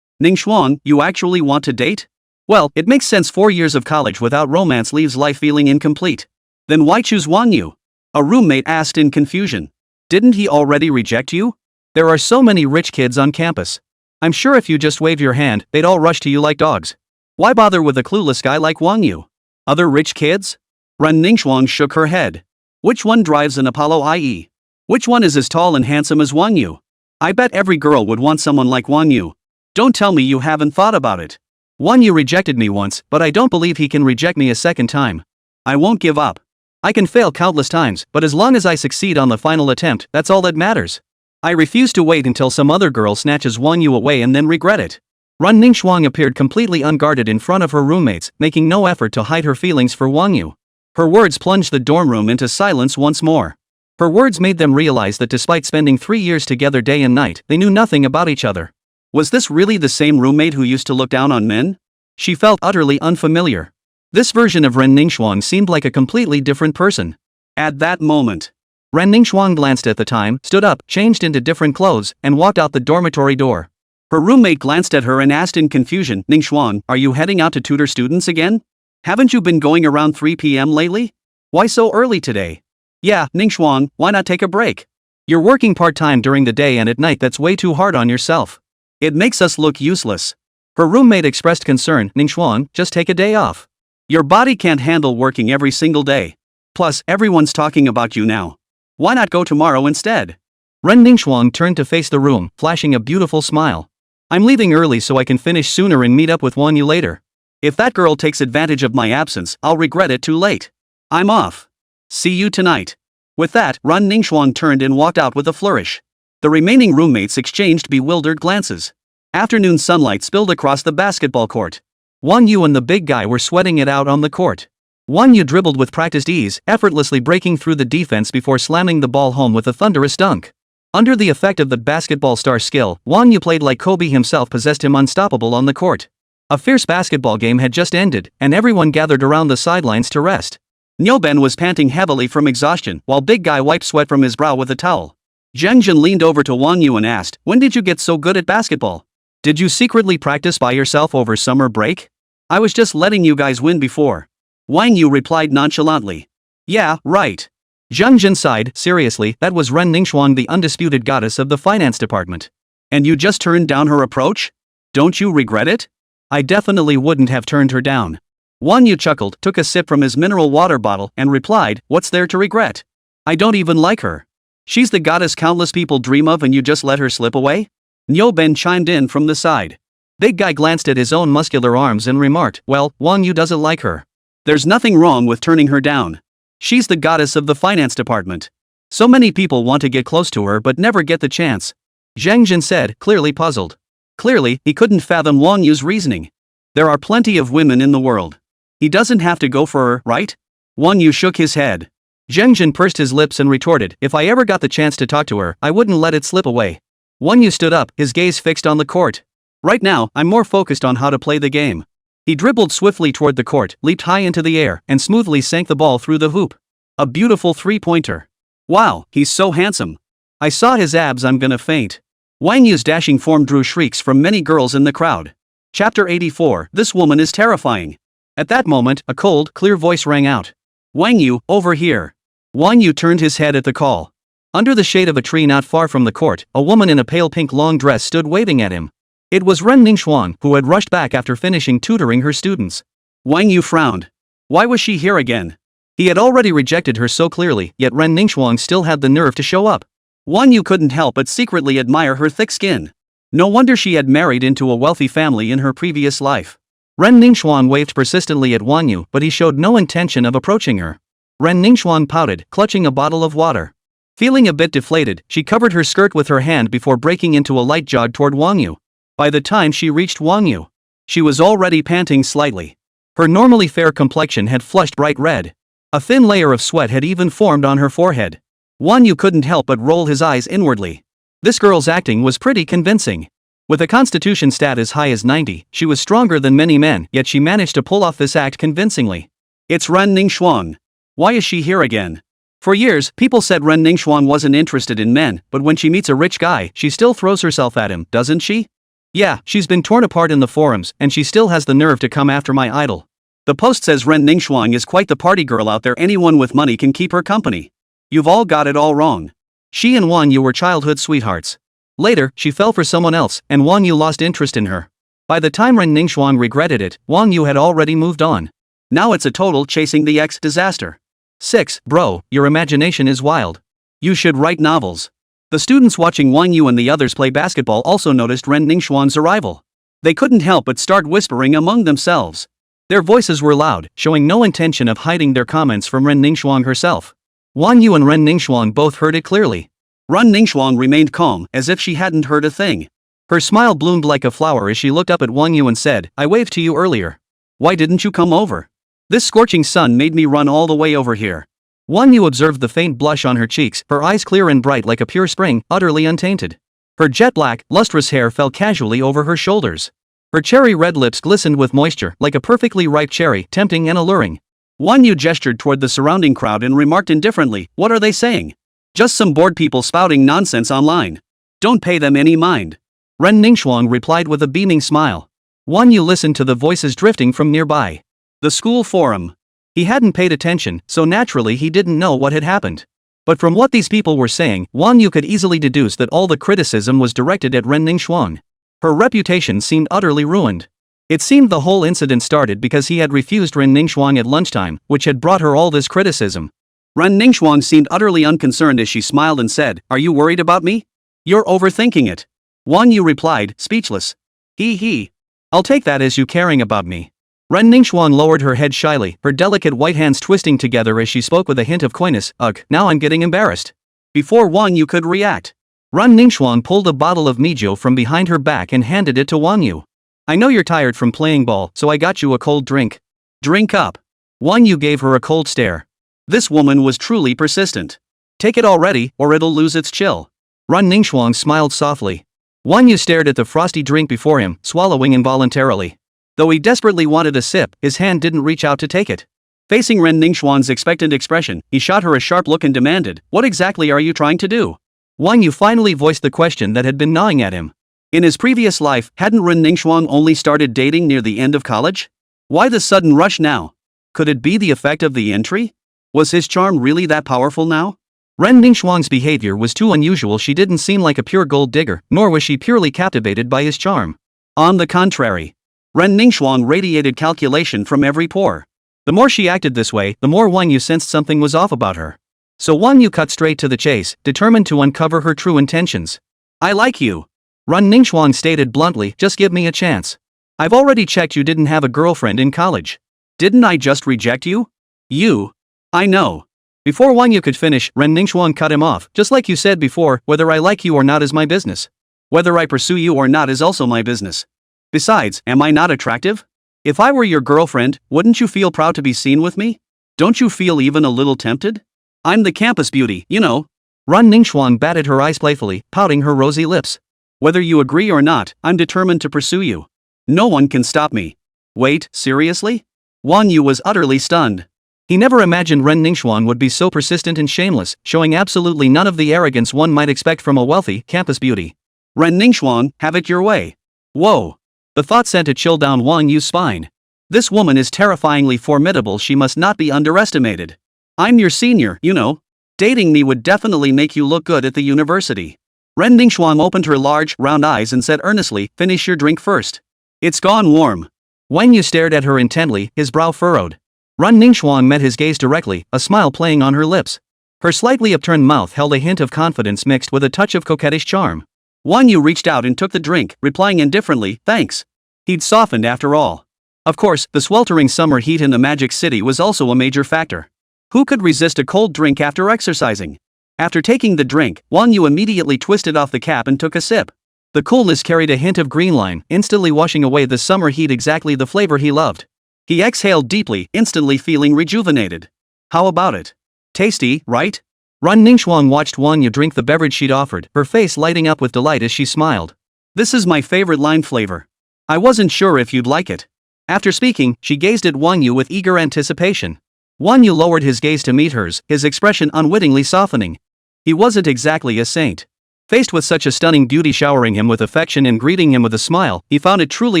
Ningxuang, you actually want to date? Well, it makes sense. 4 years of college without romance leaves life feeling incomplete. Then why choose Wang You? A roommate asked in confusion. Didn't he already reject you? There are so many rich kids on campus. I'm sure if you just waved your hand, they'd all rush to you like dogs. Why bother with a clueless guy like Wang You? Other rich kids? Ren Ningxuang shook her head. Which one drives an Apollo IE? Which one is as tall and handsome as Wang You? I bet every girl would want someone like Wang You. Don't tell me you haven't thought about it. Wang You rejected me once, but I don't believe he can reject me a second time. I won't give up. I can fail countless times, but as long as I succeed on the final attempt, that's all that matters. I refuse to wait until some other girl snatches Wang Yu away and then regret it. Ren Ningxuang appeared completely unguarded in front of her roommates, making no effort to hide her feelings for Wang Yu. Her words plunged the dorm room into silence once more. Her words made them realize that despite spending 3 years together day and night, they knew nothing about each other. Was this really the same roommate who used to look down on men? She felt utterly unfamiliar. This version of Ren Ningxuang seemed like a completely different person. At that moment, Ren Ningxuang glanced at the time, stood up, changed into different clothes, and walked out the dormitory door. Her roommate glanced at her and asked in confusion, Ningxuang, are you heading out to tutor students again? Haven't you been going around 3 p.m. lately? Why so early today? Yeah, Ningxuang, why not take a break? You're working part-time during the day and at night. That's way too hard on yourself. It makes us look useless. Her roommate expressed concern. Ningxuang, just take a day off. Your body can't handle working every single day. Plus, everyone's talking about you now. Why not go tomorrow instead? Ren Ningxuang turned to face the room, flashing a beautiful smile. I'm leaving early so I can finish sooner and meet up with Wang Yu later. If that girl takes advantage of my absence, I'll regret it too late. I'm off. See you tonight. With that, Ren Ningxuang turned and walked out with a flourish. The remaining roommates exchanged bewildered glances. Afternoon sunlight spilled across the basketball court. Wang Yu and the big guy were sweating it out on the court. Wang Yu dribbled with practiced ease, effortlessly breaking through the defense before slamming the ball home with a thunderous dunk. Under the effect of the basketball star's skill, Wang Yu played like Kobe himself possessed him, unstoppable on the court. A fierce basketball game had just ended, and everyone gathered around the sidelines to rest. Nyoben was panting heavily from exhaustion, while big guy wiped sweat from his brow with a towel. Zhengjin leaned over to Wang Yu and asked, when did you get so good at basketball? Did you secretly practice by yourself over summer break? I was just letting you guys win before. Wang Yu replied nonchalantly. Yeah, right. Zhengjin sighed. Seriously, that was Ren Ningxuang, the undisputed goddess of the finance department. And you just turned down her approach? Don't you regret it? I definitely wouldn't have turned her down. Wang Yu chuckled, took a sip from his mineral water bottle, and replied, what's there to regret? I don't even like her. She's the goddess countless people dream of and you just let her slip away? Nyoben chimed in from the side. Big guy glanced at his own muscular arms and remarked, well, Wang Yu doesn't like her. There's nothing wrong with turning her down. She's the goddess of the finance department. So many people want to get close to her but never get the chance. Zhengjin said, clearly puzzled. Clearly, he couldn't fathom Wang Yu's reasoning. There are plenty of women in the world. He doesn't have to go for her, right? Wang Yu shook his head. Zhengjin pursed his lips and retorted, if I ever got the chance to talk to her, I wouldn't let it slip away. Wang Yu stood up, his gaze fixed on the court. Right now, I'm more focused on how to play the game. He dribbled swiftly toward the court, leaped high into the air, and smoothly sank the ball through the hoop. A beautiful three-pointer. Wow, he's so handsome. I saw his abs, I'm gonna faint. Wang Yu's dashing form drew shrieks from many girls in the crowd. Chapter 84, This woman is terrifying. At that moment, a cold, clear voice rang out. Wang Yu, over here. Wang Yu turned his head at the call. Under the shade of a tree not far from the court, a woman in a pale pink long dress stood waving at him. It was Ren Ningxuang, who had rushed back after finishing tutoring her students. Wang Yu frowned. Why was she here again? He had already rejected her so clearly, yet Ren Ningxuang still had the nerve to show up. Wang Yu couldn't help but secretly admire her thick skin. No wonder she had married into a wealthy family in her previous life. Ren Ningxuang waved persistently at Wang Yu, but he showed no intention of approaching her. Ren Ningxuang pouted, clutching a bottle of water. Feeling a bit deflated, she covered her skirt with her hand before breaking into a light jog toward Wang Yu. By the time she reached Wang Yu, she was already panting slightly. Her normally fair complexion had flushed bright red. A thin layer of sweat had even formed on her forehead. Wang Yu couldn't help but roll his eyes inwardly. This girl's acting was pretty convincing. With a constitution stat as high as 90, she was stronger than many men, yet she managed to pull off this act convincingly. It's Ren Ningxuan. Why is she here again? For years, people said Ren Ningxuan wasn't interested in men, but when she meets a rich guy, she still throws herself at him, doesn't she? Yeah, she's been torn apart in the forums, and she still has the nerve to come after my idol. The post says Ren Ningxuan is quite the party girl out there, anyone with money can keep her company. You've all got it all wrong. She and Wang You were childhood sweethearts. Later, she fell for someone else, and Wang Yu lost interest in her. By the time Ren Ningxuan regretted it, Wang Yu had already moved on. Now it's a total chasing the ex disaster. 6. Bro, your imagination is wild. You should write novels. The students watching Wang Yu and the others play basketball also noticed Ren Ningxuan's arrival. They couldn't help but start whispering among themselves. Their voices were loud, showing no intention of hiding their comments from Ren Ningxuan herself. Wang Yu and Ren Ningxuan both heard it clearly. Ren Ningxuan remained calm, as if she hadn't heard a thing. Her smile bloomed like a flower as she looked up at Wang Yu and said, I waved to you earlier. Why didn't you come over? This scorching sun made me run all the way over here. Wang Yu observed the faint blush on her cheeks, her eyes clear and bright like a pure spring, utterly untainted. Her jet-black, lustrous hair fell casually over her shoulders. Her cherry-red lips glistened with moisture, like a perfectly ripe cherry, tempting and alluring. Wang Yu gestured toward the surrounding crowd and remarked indifferently, what are they saying? Just some bored people spouting nonsense online. Don't pay them any mind. Ren Ningxuan replied with a beaming smile. Wang Yu listened to the voices drifting from nearby. The school forum. He hadn't paid attention, so naturally he didn't know what had happened. But from what these people were saying, Wang Yu could easily deduce that all the criticism was directed at Ren Ningxuan. Her reputation seemed utterly ruined. It seemed the whole incident started because he had refused Ren Ningxuan at lunchtime, which had brought her all this criticism. Ren Ningxuan seemed utterly unconcerned as she smiled and said, are you worried about me? You're overthinking it. Wang Yu replied, speechless. He. I'll take that as you caring about me. Ren Ningxuan lowered her head shyly, her delicate white hands twisting together as she spoke with a hint of coyness. Ugh, now I'm getting embarrassed. Before Wang Yu could react, Ren Ningxuan pulled a bottle of mijo from behind her back and handed it to Wang Yu. I know you're tired from playing ball, so I got you a cold drink. Drink up. Wang Yu gave her a cold stare. This woman was truly persistent. Take it already, or it'll lose its chill. Ren Ningxuan smiled softly. Wang Yu stared at the frosty drink before him, swallowing involuntarily. Though he desperately wanted a sip, his hand didn't reach out to take it. Facing Ren Ningxuan's expectant expression, he shot her a sharp look and demanded, what exactly are you trying to do? Wang Yu finally voiced the question that had been gnawing at him. In his previous life, hadn't Ren Ningxuan only started dating near the end of college? Why the sudden rush now? Could it be the effect of the entry? Was his charm really that powerful now? Ren Ningxuan's behavior was too unusual. She didn't seem like a pure gold digger, nor was she purely captivated by his charm. On the contrary, Ren Ningxuan radiated calculation from every pore. The more she acted this way, the more Wang Yu sensed something was off about her. So Wang Yu cut straight to the chase, determined to uncover her true intentions. I like you. Ren Ningxuan stated bluntly, just give me a chance. I've already checked you didn't have a girlfriend in college. Didn't I just reject you? You. I know. Before Wang Yu could finish, Ren Ningxuan cut him off. Just like you said before, whether I like you or not is my business. Whether I pursue you or not is also my business. Besides, am I not attractive? If I were your girlfriend, wouldn't you feel proud to be seen with me? Don't you feel even a little tempted? I'm the campus beauty, you know. Ren Ningxuan batted her eyes playfully, pouting her rosy lips. Whether you agree or not, I'm determined to pursue you. No one can stop me. Wait, seriously? Wang Yu was utterly stunned. He never imagined Ren Ningxuan would be so persistent and shameless, showing absolutely none of the arrogance one might expect from a wealthy, campus beauty. Ren Ningxuan, have it your way. Whoa. The thought sent a chill down Wang Yu's spine. This woman is terrifyingly formidable. She must not be underestimated. I'm your senior, you know. Dating me would definitely make you look good at the university. Ren Ningxuan opened her large, round eyes and said earnestly, finish your drink first. It's gone warm. Wang Yu stared at her intently, his brow furrowed. Ren Ningxuan met his gaze directly, a smile playing on her lips. Her slightly upturned mouth held a hint of confidence mixed with a touch of coquettish charm. Wang Yu reached out and took the drink, replying indifferently, thanks. He'd softened after all. Of course, the sweltering summer heat in the Magic City was also a major factor. Who could resist a cold drink after exercising? After taking the drink, Wang Yu immediately twisted off the cap and took a sip. The coolness carried a hint of green lime, instantly washing away the summer heat, exactly the flavor he loved. He exhaled deeply, instantly feeling rejuvenated. How about it? Tasty, right? Ren Ningxuan watched Wang Yu drink the beverage she'd offered, her face lighting up with delight as she smiled. This is my favorite line flavor. I wasn't sure if you'd like it. After speaking, she gazed at Wang You with eager anticipation. Wang Yu lowered his gaze to meet hers, his expression unwittingly softening. He wasn't exactly a saint. Faced with such a stunning beauty showering him with affection and greeting him with a smile, he found it truly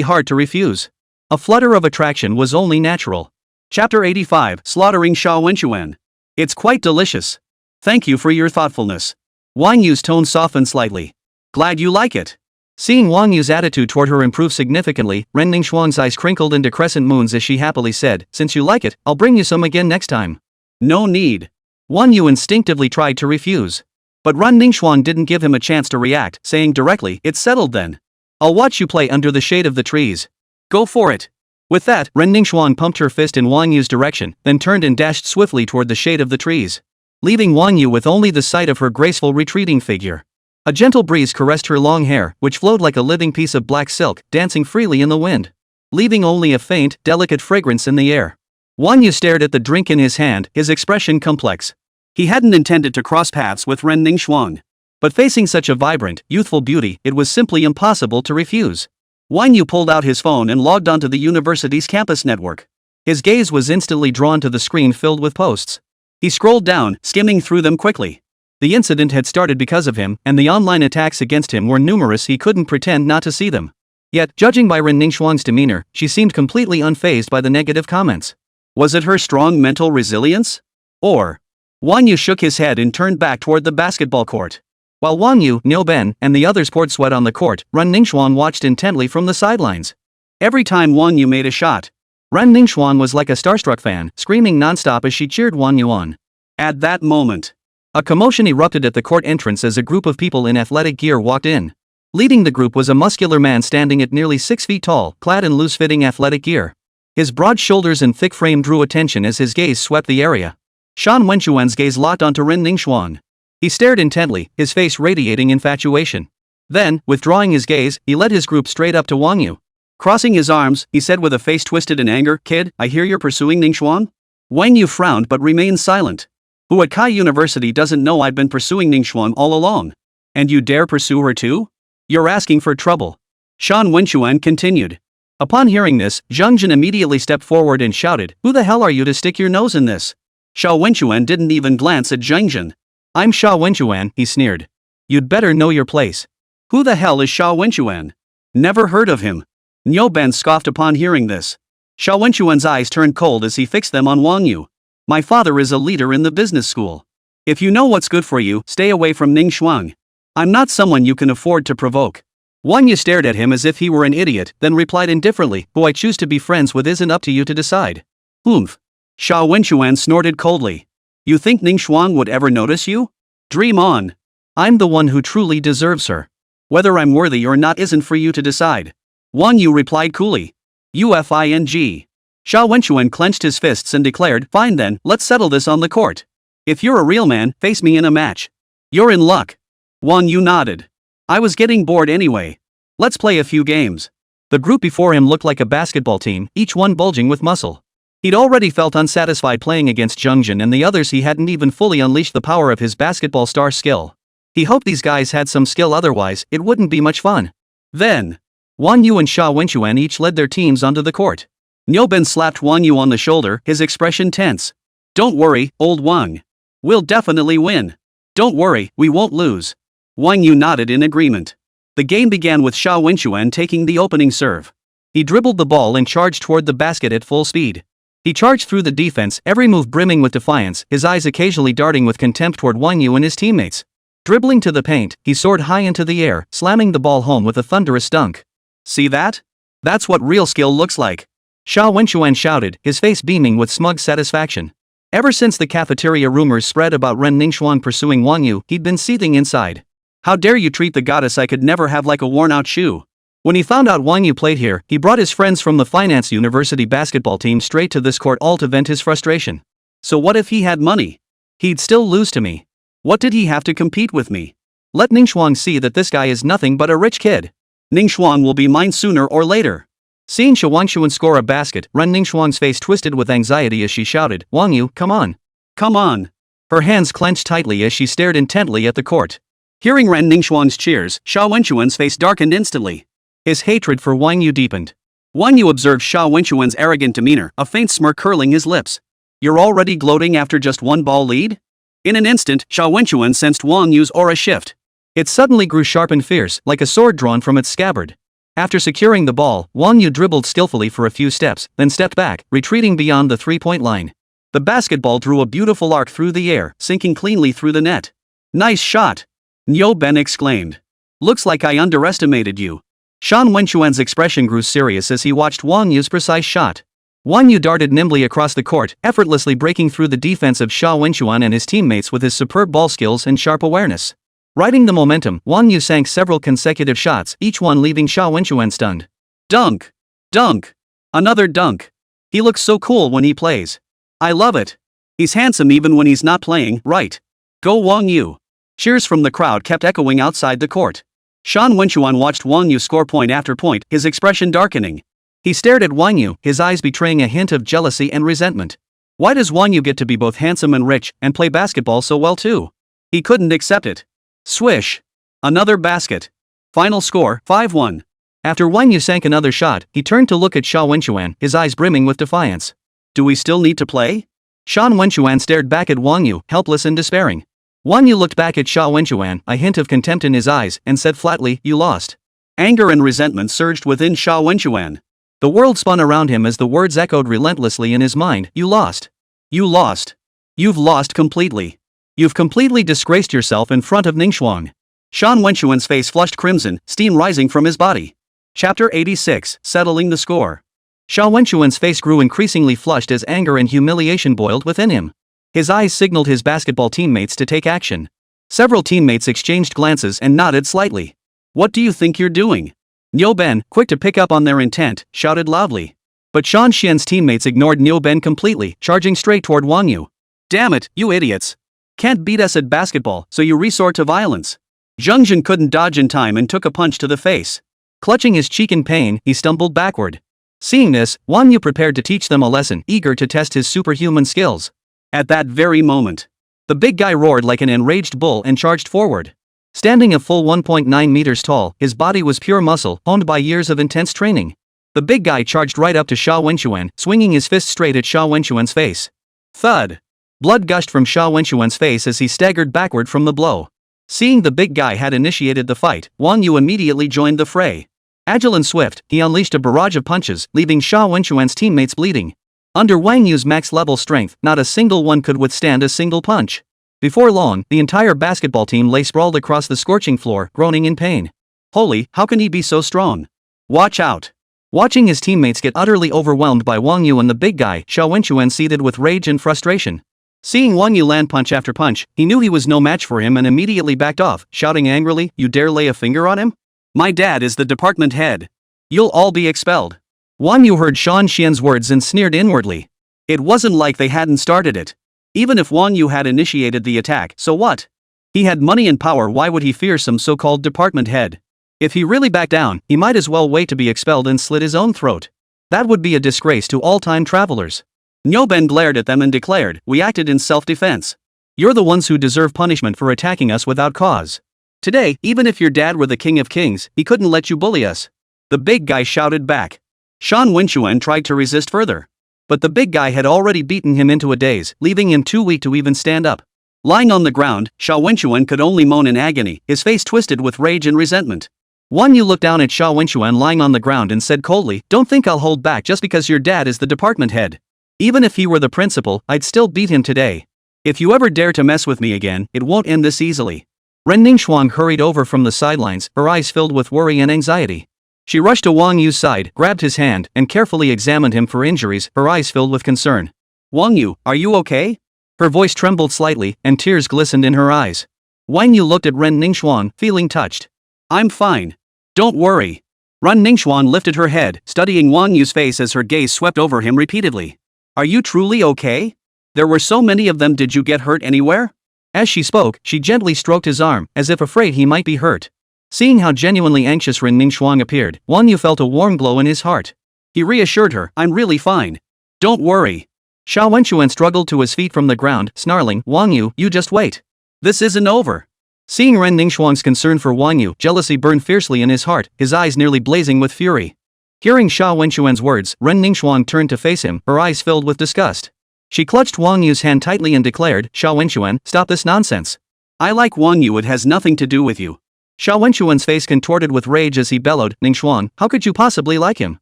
hard to refuse. A flutter of attraction was only natural. Chapter 85, Slaughtering Sha Wenchuan. It's quite delicious. Thank you for your thoughtfulness. Wang Yu's tone softened slightly. Glad you like it. Seeing Wang Yu's attitude toward her improve significantly, Ren Ningxuang's eyes crinkled into crescent moons as she happily said, "Since you like it, I'll bring you some again next time." No need. Wang Yu instinctively tried to refuse. But Ren Ningxuang didn't give him a chance to react, saying directly, "It's settled then. I'll watch you play under the shade of the trees. Go for it." With that, Ren Ningxuang pumped her fist in Wang Yu's direction, then turned and dashed swiftly toward the shade of the trees, leaving Wang Yu with only the sight of her graceful retreating figure. A gentle breeze caressed her long hair, which flowed like a living piece of black silk, dancing freely in the wind, leaving only a faint, delicate fragrance in the air. Wang Yu stared at the drink in his hand, his expression complex. He hadn't intended to cross paths with Ren Ningxuang. But facing such a vibrant, youthful beauty, it was simply impossible to refuse. Wang Yu pulled out his phone and logged onto the university's campus network. His gaze was instantly drawn to the screen filled with posts. He scrolled down, skimming through them quickly. The incident had started because of him, and the online attacks against him were numerous. He couldn't pretend not to see them. Yet, judging by Ren Ningxuang's demeanor, she seemed completely unfazed by the negative comments. Was it her strong mental resilience? Or? Wang Yu shook his head and turned back toward the basketball court. While Wang Yu, Niu Ben, and the others poured sweat on the court, Ren Ningxuang watched intently from the sidelines. Every time Wang Yu made a shot, Ren Ningxuang was like a starstruck fan, screaming nonstop as she cheered Wang Yu on. At that moment, a commotion erupted at the court entrance as a group of people in athletic gear walked in. Leading the group was a muscular man standing at nearly 6 feet tall, clad in loose-fitting athletic gear. His broad shoulders and thick frame drew attention as his gaze swept the area. Shan Wenchuan's gaze locked onto Ren Ningxuang. He stared intently, his face radiating infatuation. Then, withdrawing his gaze, he led his group straight up to Wang Yu. Crossing his arms, he said with a face twisted in anger, "Kid, I hear you're pursuing Ningxuang?" Wang Yu frowned but remained silent. "Who at Kai University doesn't know I've been pursuing Ningxuang all along? And you dare pursue her too? You're asking for trouble." Shan Wenchuan continued. Upon hearing this, Zhang Jin immediately stepped forward and shouted, "Who the hell are you to stick your nose in this?" Sha Wenchuan didn't even glance at Zhang Jin. "I'm Sha Wenchuan," he sneered. "You'd better know your place." "Who the hell is Sha Wenchuan? Never heard of him." Niu Ben scoffed upon hearing this. Sha Wenchuan's eyes turned cold as he fixed them on Wang Yu. "My father is a leader in the business school. If you know what's good for you, stay away from Ningxuang. I'm not someone you can afford to provoke." Wang Yu stared at him as if he were an idiot, then replied indifferently, "Who I choose to be friends with isn't up to you to decide." "Oomph." Sha Wenchuan snorted coldly. "You think Ningxuang would ever notice you? Dream on. I'm the one who truly deserves her. Whether I'm worthy or not isn't for you to decide." Wang Yu replied coolly. "Ufing." Sha Wenchuan clenched his fists and declared, "Fine then, let's settle this on the court. If you're a real man, face me in a match. You're in luck." Wang Yu nodded. "I was getting bored anyway. Let's play a few games." The group before him looked like a basketball team, each one bulging with muscle. He'd already felt unsatisfied playing against Zhang Jin and the others. He hadn't even fully unleashed the power of his basketball star skill. He hoped these guys had some skill, otherwise, it wouldn't be much fun. Then, Wang Yu and Sha Wenchuan each led their teams onto the court. Niu Ben slapped Wang Yu on the shoulder, his expression tense. "Don't worry, old Wang. We'll definitely win. Don't worry, we won't lose." Wang Yu nodded in agreement. The game began with Sha Wenchuan taking the opening serve. He dribbled the ball and charged toward the basket at full speed. He charged through the defense, every move brimming with defiance, his eyes occasionally darting with contempt toward Wang Yu and his teammates. Dribbling to the paint, he soared high into the air, slamming the ball home with a thunderous dunk. "See that? That's what real skill looks like," Sha Wenchuan shouted, his face beaming with smug satisfaction. Ever since the cafeteria rumors spread about Ren Ningxuang pursuing Wang Yu, he'd been seething inside. "How dare you treat the goddess I could never have like a worn-out shoe?" When he found out Wang Yu played here, he brought his friends from the Finance University basketball team straight to this court, all to vent his frustration. So what if he had money? He'd still lose to me. What did he have to compete with me? Let Ningxuang see that this guy is nothing but a rich kid. Ningxuang will be mine sooner or later. Seeing Sha Wenchuan score a basket, Ren Ningxuang's face twisted with anxiety as she shouted, "Wang Yu, come on. Come on." Her hands clenched tightly as she stared intently at the court. Hearing Ren Ningxuan's cheers, Sha Wenchuan's face darkened instantly. His hatred for Wang Yu deepened. Wang Yu observed Sha Wenchuan's arrogant demeanor, a faint smirk curling his lips. You're already gloating after just one ball lead? In an instant, Sha Wenchuan sensed Wang Yu's aura shift. It suddenly grew sharp and fierce, like a sword drawn from its scabbard. After securing the ball, Wang Yu dribbled skillfully for a few steps, then stepped back, retreating beyond the three-point line. The basketball drew a beautiful arc through the air, sinking cleanly through the net. Nice shot! Niu Ben exclaimed. Looks like I underestimated you. Shan Wenchuan's expression grew serious as he watched Wang Yu's precise shot. Wang Yu darted nimbly across the court, effortlessly breaking through the defense of Sha Wenchuan and his teammates with his superb ball skills and sharp awareness. Riding the momentum, Wang Yu sank several consecutive shots, each one leaving Sha Wenchuan stunned. Dunk! Dunk! Another dunk! He looks so cool when he plays. I love it. He's handsome even when he's not playing, right? Go Wang Yu! Cheers from the crowd kept echoing outside the court. Shan Wenchuan watched Wang Yu score point after point, his expression darkening. He stared at Wang Yu, his eyes betraying a hint of jealousy and resentment. Why does Wang Yu get to be both handsome and rich, and play basketball so well too? He couldn't accept it. Swish! Another basket. Final score, 5-1. After Wang Yu sank another shot, he turned to look at Sha Wenchuan, his eyes brimming with defiance. Do we still need to play? Shan Wenchuan stared back at Wang Yu, helpless and despairing. Wang Yu looked back at Sha Wenchuan, a hint of contempt in his eyes, and said flatly, you lost. Anger and resentment surged within Sha Wenchuan. The world spun around him as the words echoed relentlessly in his mind, you lost. You lost. You've lost completely. You've completely disgraced yourself in front of Ningxuan. Shan Wenchuan's face flushed crimson, steam rising from his body. Chapter 86, Settling the Score. Sha Wenchuan's face grew increasingly flushed as anger and humiliation boiled within him. His eyes signaled his basketball teammates to take action. Several teammates exchanged glances and nodded slightly. What do you think you're doing? Niu Ben, quick to pick up on their intent, shouted loudly. But Shan Xian's teammates ignored Niu Ben completely, charging straight toward Wang Yu. Damn it, you idiots! Can't beat us at basketball, so you resort to violence. Zheng Jun couldn't dodge in time and took a punch to the face. Clutching his cheek in pain, he stumbled backward. Seeing this, Wang Yu prepared to teach them a lesson, eager to test his superhuman skills. At that very moment, the big guy roared like an enraged bull and charged forward. Standing a full 1.9 meters tall, his body was pure muscle, honed by years of intense training. The big guy charged right up to Sha Wenchuan, swinging his fist straight at Sha Wenchuan's face. Thud! Blood gushed from Sha Wenchuan's face as he staggered backward from the blow. Seeing the big guy had initiated the fight, Wang Yu immediately joined the fray. Agile and swift, he unleashed a barrage of punches, leaving Sha Wenchuan's teammates bleeding. Under Wang Yu's max-level strength, not a single one could withstand a single punch. Before long, the entire basketball team lay sprawled across the scorching floor, groaning in pain. Holy, how can he be so strong? Watch out! Watching his teammates get utterly overwhelmed by Wang Yu and the big guy, Sha Wenchuan seethed with rage and frustration. Seeing Wang Yu land punch after punch, he knew he was no match for him and immediately backed off, shouting angrily, "You dare lay a finger on him? My dad is the department head. You'll all be expelled." Wang Yu heard Shan Xian's words and sneered inwardly. It wasn't like they hadn't started it. Even if Wang Yu had initiated the attack, so what? He had money and power, why would he fear some so-called department head? If he really backed down, he might as well wait to be expelled and slit his own throat. That would be a disgrace to all time travelers. Niu Ben glared at them and declared, "We acted in self-defense. You're the ones who deserve punishment for attacking us without cause. Today, even if your dad were the king of kings, he couldn't let you bully us." The big guy shouted back. Shan Wenchuan tried to resist further. But the big guy had already beaten him into a daze, leaving him too weak to even stand up. Lying on the ground, Sha Wenchuan could only moan in agony, his face twisted with rage and resentment. Wang Yu looked down at Sha Wenchuan lying on the ground and said coldly, "Don't think I'll hold back just because your dad is the department head. Even if he were the principal, I'd still beat him today. If you ever dare to mess with me again, it won't end this easily." Ren Ningxuan hurried over from the sidelines, her eyes filled with worry and anxiety. She rushed to Wang Yu's side, grabbed his hand, and carefully examined him for injuries, her eyes filled with concern. "Wang Yu, are you okay?" Her voice trembled slightly, and tears glistened in her eyes. Wang Yu looked at Ren Ningxuan, feeling touched. "I'm fine. Don't worry." Ren Ningxuan lifted her head, studying Wang Yu's face as her gaze swept over him repeatedly. "Are you truly okay? There were so many of them, did you get hurt anywhere?" As she spoke, she gently stroked his arm, as if afraid he might be hurt. Seeing how genuinely anxious Ren Ningxuan appeared, Wang Yu felt a warm glow in his heart. He reassured her, "I'm really fine. Don't worry." Sha Wenchuan struggled to his feet from the ground, snarling, "Wang Yu, you just wait. This isn't over." Seeing Ren Ningxuang's concern for Wang You, jealousy burned fiercely in his heart, his eyes nearly blazing with fury. Hearing Sha Wenxuan's words, Ren Ningxuang turned to face him, her eyes filled with disgust. She clutched Wang Yu's hand tightly and declared, "Sha Wenxuan, stop this nonsense. I like Wang Yu, it has nothing to do with you." Sha Wenxuan's face contorted with rage as he bellowed, "Ningxuang, how could you possibly like him?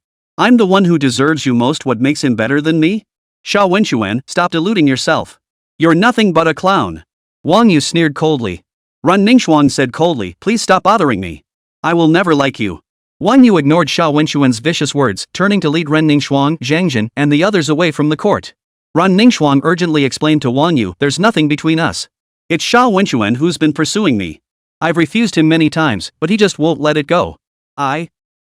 I'm the one who deserves you most. What makes him better than me? Sha Wenxuan, stop deluding yourself. You're nothing but a clown." Wang Yu sneered coldly. Ren Ningxuang said coldly, "Please stop bothering me. I will never like you." Wang Yu ignored Sha Wenxuan's vicious words, turning to lead Ren Ningxuang, Zhang Jin, and the others away from the court. Ren Ningxuang urgently explained to Wang Yu, "There's nothing between us. It's Sha Wenxuan who's been pursuing me. I've refused him many times, but he just won't let it go."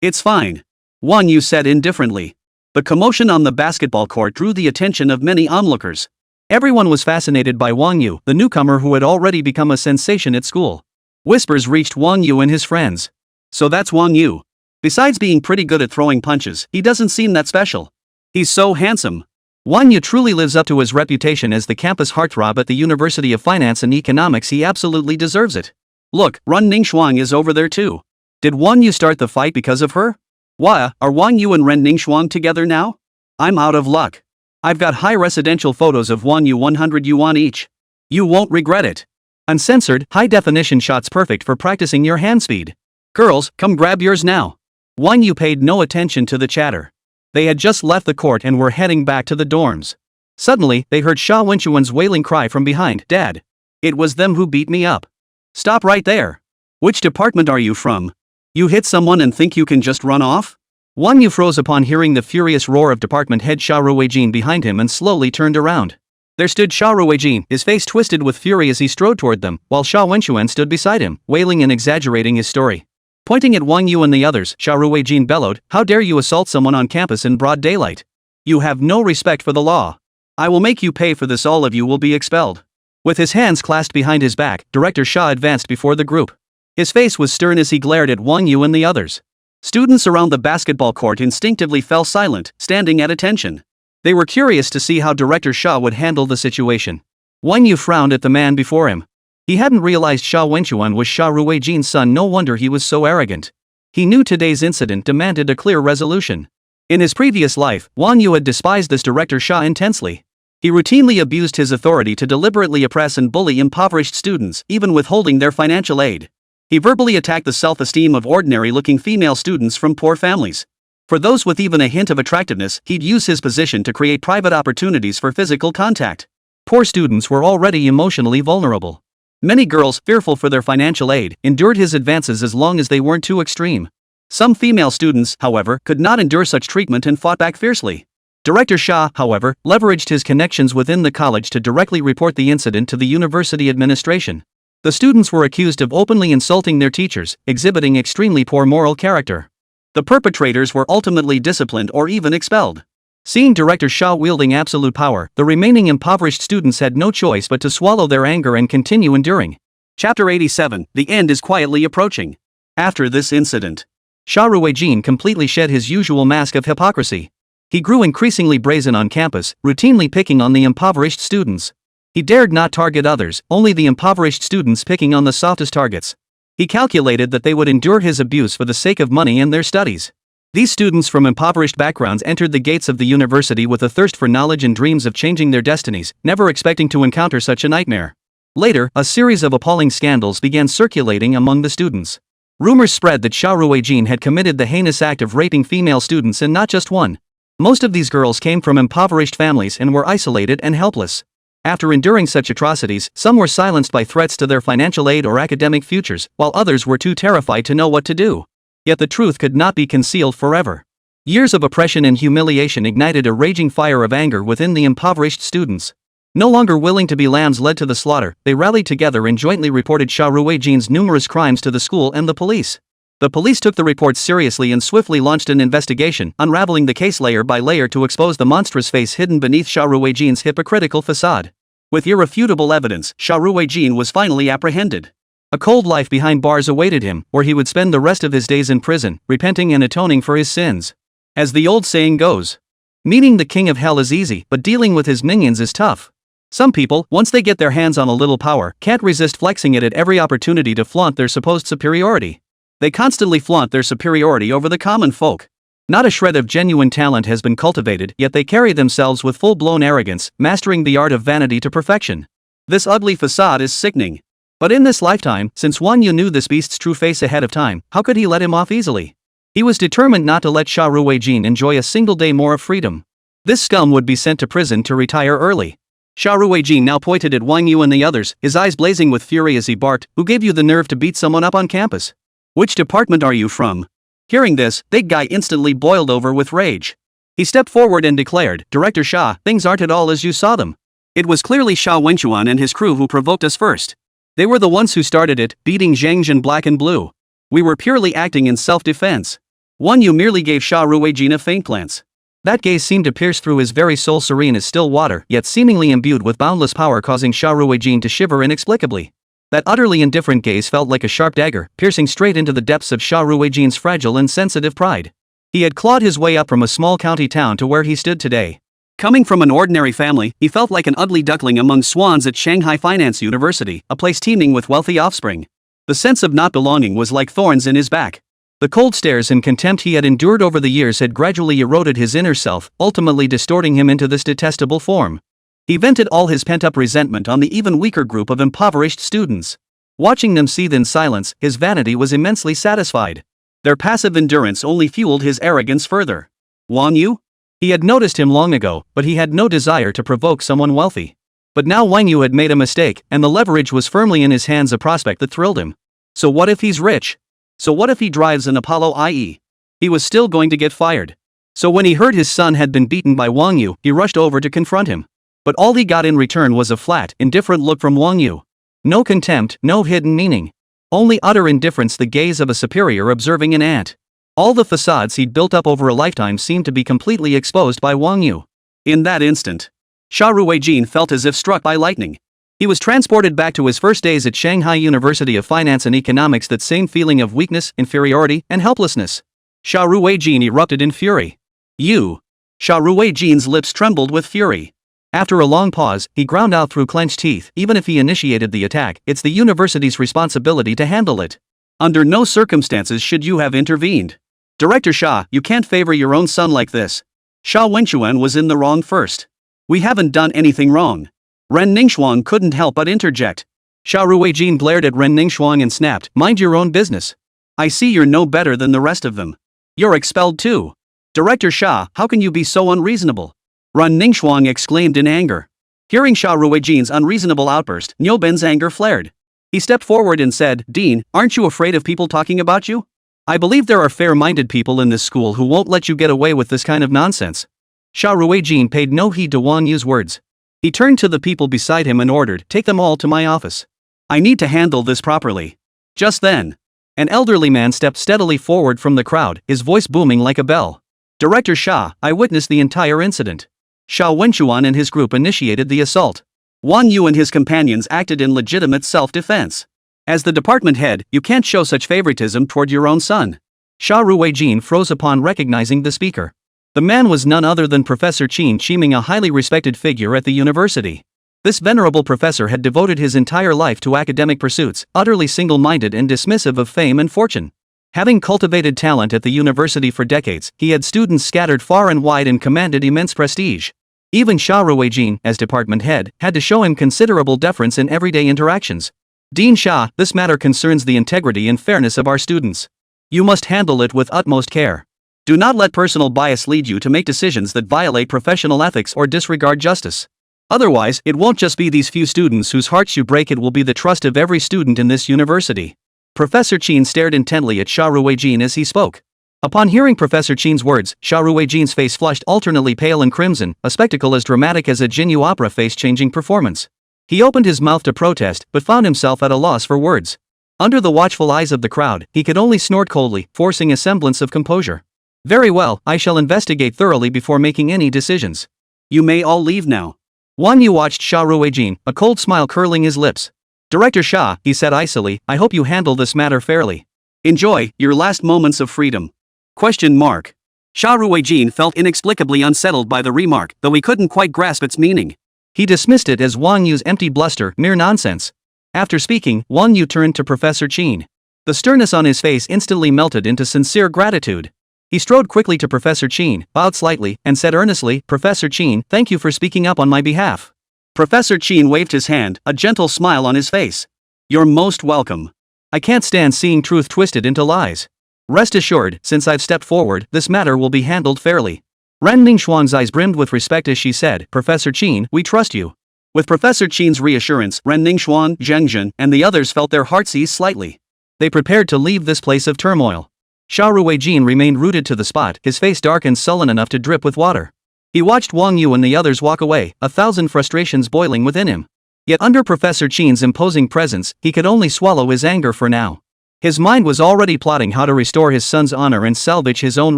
It's fine," Wang Yu said indifferently. The commotion on the basketball court drew the attention of many onlookers. Everyone was fascinated by Wang Yu, the newcomer who had already become a sensation at school. Whispers reached Wang Yu and his friends. "So that's Wang Yu. Besides being pretty good at throwing punches, he doesn't seem that special. He's so handsome." Wang Yu truly lives up to his reputation as the campus heartthrob at the University of Finance and Economics. He absolutely deserves it. Look, Ren Ningxuang is over there too. Did Wang Yu start the fight because of her? Why, are Wang Yu and Ren Ningxuang together now? I'm out of luck. I've got high residential photos of Wang Yu, 100 yuan each. You won't regret it. Uncensored, high-definition shots perfect for practicing your hand speed. Girls, come grab yours now. Wang Yu paid no attention to the chatter. They had just left the court and were heading back to the dorms. Suddenly, they heard Sha Wenxuan's wailing cry from behind, "Dad! It was them who beat me up." Stop right there. Which department are you from? You hit someone and think you can just run off? Wang Yu froze upon hearing the furious roar of department head Sha Ruijin behind him and slowly turned around. There stood Sha Ruijin, his face twisted with fury as he strode toward them, while Sha Wenxuan stood beside him, wailing and exaggerating his story. Pointing at Wang Yu and the others, Sha Ruijin bellowed, "How dare you assault someone on campus in broad daylight? You have no respect for the law. I will make you pay for this. All of you will be expelled." With his hands clasped behind his back, Director Sha advanced before the group. His face was stern as he glared at Wang Yu and the others. Students around the basketball court instinctively fell silent, standing at attention. They were curious to see how Director Sha would handle the situation. Wang Yu frowned at the man before him. He hadn't realized Sha Wenxuan was Sha Ruijin's son. No wonder he was so arrogant. He knew today's incident demanded a clear resolution. In his previous life, Wang Yu had despised this Director Sha intensely. He routinely abused his authority to deliberately oppress and bully impoverished students, even withholding their financial aid. He verbally attacked the self-esteem of ordinary-looking female students from poor families. For those with even a hint of attractiveness, he'd use his position to create private opportunities for physical contact. Poor students were already emotionally vulnerable. Many girls, fearful for their financial aid, endured his advances as long as they weren't too extreme. Some female students, however, could not endure such treatment and fought back fiercely. Director Sha, however, leveraged his connections within the college to directly report the incident to the university administration. The students were accused of openly insulting their teachers, exhibiting extremely poor moral character. The perpetrators were ultimately disciplined or even expelled. Seeing Director Sha wielding absolute power, the remaining impoverished students had no choice but to swallow their anger and continue enduring. Chapter 87, the end is quietly approaching. After this incident, Sha Ruijin completely shed his usual mask of hypocrisy. He grew increasingly brazen on campus, routinely picking on the impoverished students. He dared not target others, only the impoverished students picking on the softest targets. He calculated that they would endure his abuse for the sake of money and their studies. These students from impoverished backgrounds entered the gates of the university with a thirst for knowledge and dreams of changing their destinies, never expecting to encounter such a nightmare. Later, a series of appalling scandals began circulating among the students. Rumors spread that Sha Ruijin had committed the heinous act of raping female students, and not just one. Most of these girls came from impoverished families and were isolated and helpless. After enduring such atrocities, some were silenced by threats to their financial aid or academic futures, while others were too terrified to know what to do. Yet the truth could not be concealed forever. Years of oppression and humiliation ignited a raging fire of anger within the impoverished students. No longer willing to be lambs led to the slaughter, they rallied together and jointly reported Sha Ruijin's numerous crimes to the school and the police. The police took the reports seriously and swiftly launched an investigation, unraveling the case layer by layer to expose the monstrous face hidden beneath Sha Ruijin's hypocritical facade. With irrefutable evidence, Sha Ruijin was finally apprehended. A cold life behind bars awaited him, where he would spend the rest of his days in prison, repenting and atoning for his sins. As the old saying goes, meeting the king of hell is easy, but dealing with his minions is tough. Some people, once they get their hands on a little power, can't resist flexing it at every opportunity to flaunt their supposed superiority. They constantly flaunt their superiority over the common folk. Not a shred of genuine talent has been cultivated, yet they carry themselves with full-blown arrogance, mastering the art of vanity to perfection. This ugly facade is sickening. But in this lifetime, since Wang You knew this beast's true face ahead of time, how could he let him off easily? He was determined not to let Sha Ruijin enjoy a single day more of freedom. This scum would be sent to prison to retire early. Sha Ruijin now pointed at Wang Yu and the others, his eyes blazing with fury as he barked, "Who gave you the nerve to beat someone up on campus? Which department are you from?" Hearing this, big guy instantly boiled over with rage. He stepped forward and declared, "Director Sha, things aren't at all as you saw them. It was clearly Sha Wenchuan and his crew who provoked us first. They were the ones who started it, beating Zhangzhen black and blue. We were purely acting in self-defense." Wang Yu merely gave Sha Ruijin a faint glance. That gaze seemed to pierce through his very soul, serene as still water, yet seemingly imbued with boundless power, causing Sha Ruijin to shiver inexplicably. That utterly indifferent gaze felt like a sharp dagger, piercing straight into the depths of Sha Ruijin's fragile and sensitive pride. He had clawed his way up from a small county town to where he stood today. Coming from an ordinary family, he felt like an ugly duckling among swans at Shanghai Finance University, a place teeming with wealthy offspring. The sense of not belonging was like thorns in his back. The cold stares and contempt he had endured over the years had gradually eroded his inner self, ultimately distorting him into this detestable form. He vented all his pent-up resentment on the even weaker group of impoverished students. Watching them seethe in silence, his vanity was immensely satisfied. Their passive endurance only fueled his arrogance further. Wang Yu? He had noticed him long ago, but he had no desire to provoke someone wealthy. But now Wang Yu had made a mistake, and the leverage was firmly in his hands, a prospect that thrilled him. So what if he's rich? So what if he drives an Apollo IE? He was still going to get fired. So when he heard his son had been beaten by Wang Yu, he rushed over to confront him. But all he got in return was a flat, indifferent look from Wang Yu. No contempt, no hidden meaning. Only utter indifference, the gaze of a superior observing an ant. All the facades he'd built up over a lifetime seemed to be completely exposed by Wang Yu. In that instant, Sha Ruijin felt as if struck by lightning. He was transported back to his first days at Shanghai University of Finance and Economics, that same feeling of weakness, inferiority, and helplessness. Sha Ruijin erupted in fury. "You!" Sha Ruijin's lips trembled with fury. After a long pause, he ground out through clenched teeth, "Even if he initiated the attack, it's the university's responsibility to handle it. Under no circumstances should you have intervened. Director Sha, you can't favor your own son like this. Sha Wenchuan was in the wrong first. We haven't done anything wrong." Ren Ningxuang couldn't help but interject. Sha Ruijin glared at Ren Ningxuang and snapped, "Mind your own business. I see you're no better than the rest of them. You're expelled too. Director Sha, how can you be so unreasonable?" Ren Ningxuang exclaimed in anger. Hearing Sha Ruijin's unreasonable outburst, Nyoben's anger flared. He stepped forward and said, "Dean, aren't you afraid of people talking about you? I believe there are fair-minded people in this school who won't let you get away with this kind of nonsense." Sha Ruijin paid no heed to Wang Yu's words. He turned to the people beside him and ordered, "Take them all to my office. I need to handle this properly." Just then, an elderly man stepped steadily forward from the crowd, his voice booming like a bell. "Director Sha, I witnessed the entire incident. Sha Wenchuan and his group initiated the assault. Wang Yu and his companions acted in legitimate self-defense. As the department head, you can't show such favoritism toward your own son." Sha Ruijin froze upon recognizing the speaker. The man was none other than Professor Qin Qiming, a highly respected figure at the university. This venerable professor had devoted his entire life to academic pursuits, utterly single-minded and dismissive of fame and fortune. Having cultivated talent at the university for decades, he had students scattered far and wide and commanded immense prestige. Even Sha Ruijin, as department head, had to show him considerable deference in everyday interactions. "Dean Sha, this matter concerns the integrity and fairness of our students. You must handle it with utmost care. Do not let personal bias lead you to make decisions that violate professional ethics or disregard justice. Otherwise, it won't just be these few students whose hearts you break, it will be the trust of every student in this university." Professor Qin stared intently at Sha Ruijin as he spoke. Upon hearing Professor Qin's words, Sha Ruijin's face flushed, alternately pale and crimson, a spectacle as dramatic as a Jinyu opera face-changing performance. He opened his mouth to protest, but found himself at a loss for words. Under the watchful eyes of the crowd, he could only snort coldly, forcing a semblance of composure. "Very well, I shall investigate thoroughly before making any decisions. You may all leave now." Wang Yu watched Sha Ruijin, a cold smile curling his lips. "Director Sha," he said icily, "I hope you handle this matter fairly. Enjoy your last moments of freedom." Sha Ruijin felt inexplicably unsettled by the remark, though he couldn't quite grasp its meaning. He dismissed it as Wang Yu's empty bluster, mere nonsense. After speaking, Wang Yu turned to Professor Qin. The sternness on his face instantly melted into sincere gratitude. He strode quickly to Professor Qin, bowed slightly, and said earnestly, "Professor Qin, thank you for speaking up on my behalf." Professor Qin waved his hand, a gentle smile on his face. "You're most welcome. I can't stand seeing truth twisted into lies. Rest assured, since I've stepped forward, this matter will be handled fairly." Ren Ningxuan's eyes brimmed with respect as she said, "Professor Qin, we trust you." With Professor Qin's reassurance, Ren Ningxuan, Zheng Jin, and the others felt their hearts ease slightly. They prepared to leave this place of turmoil. Xia Ruijin remained rooted to the spot, his face dark and sullen enough to drip with water. He watched Wang Yu and the others walk away, 1,000 frustrations boiling within him. Yet under Professor Qin's imposing presence, he could only swallow his anger for now. His mind was already plotting how to restore his son's honor and salvage his own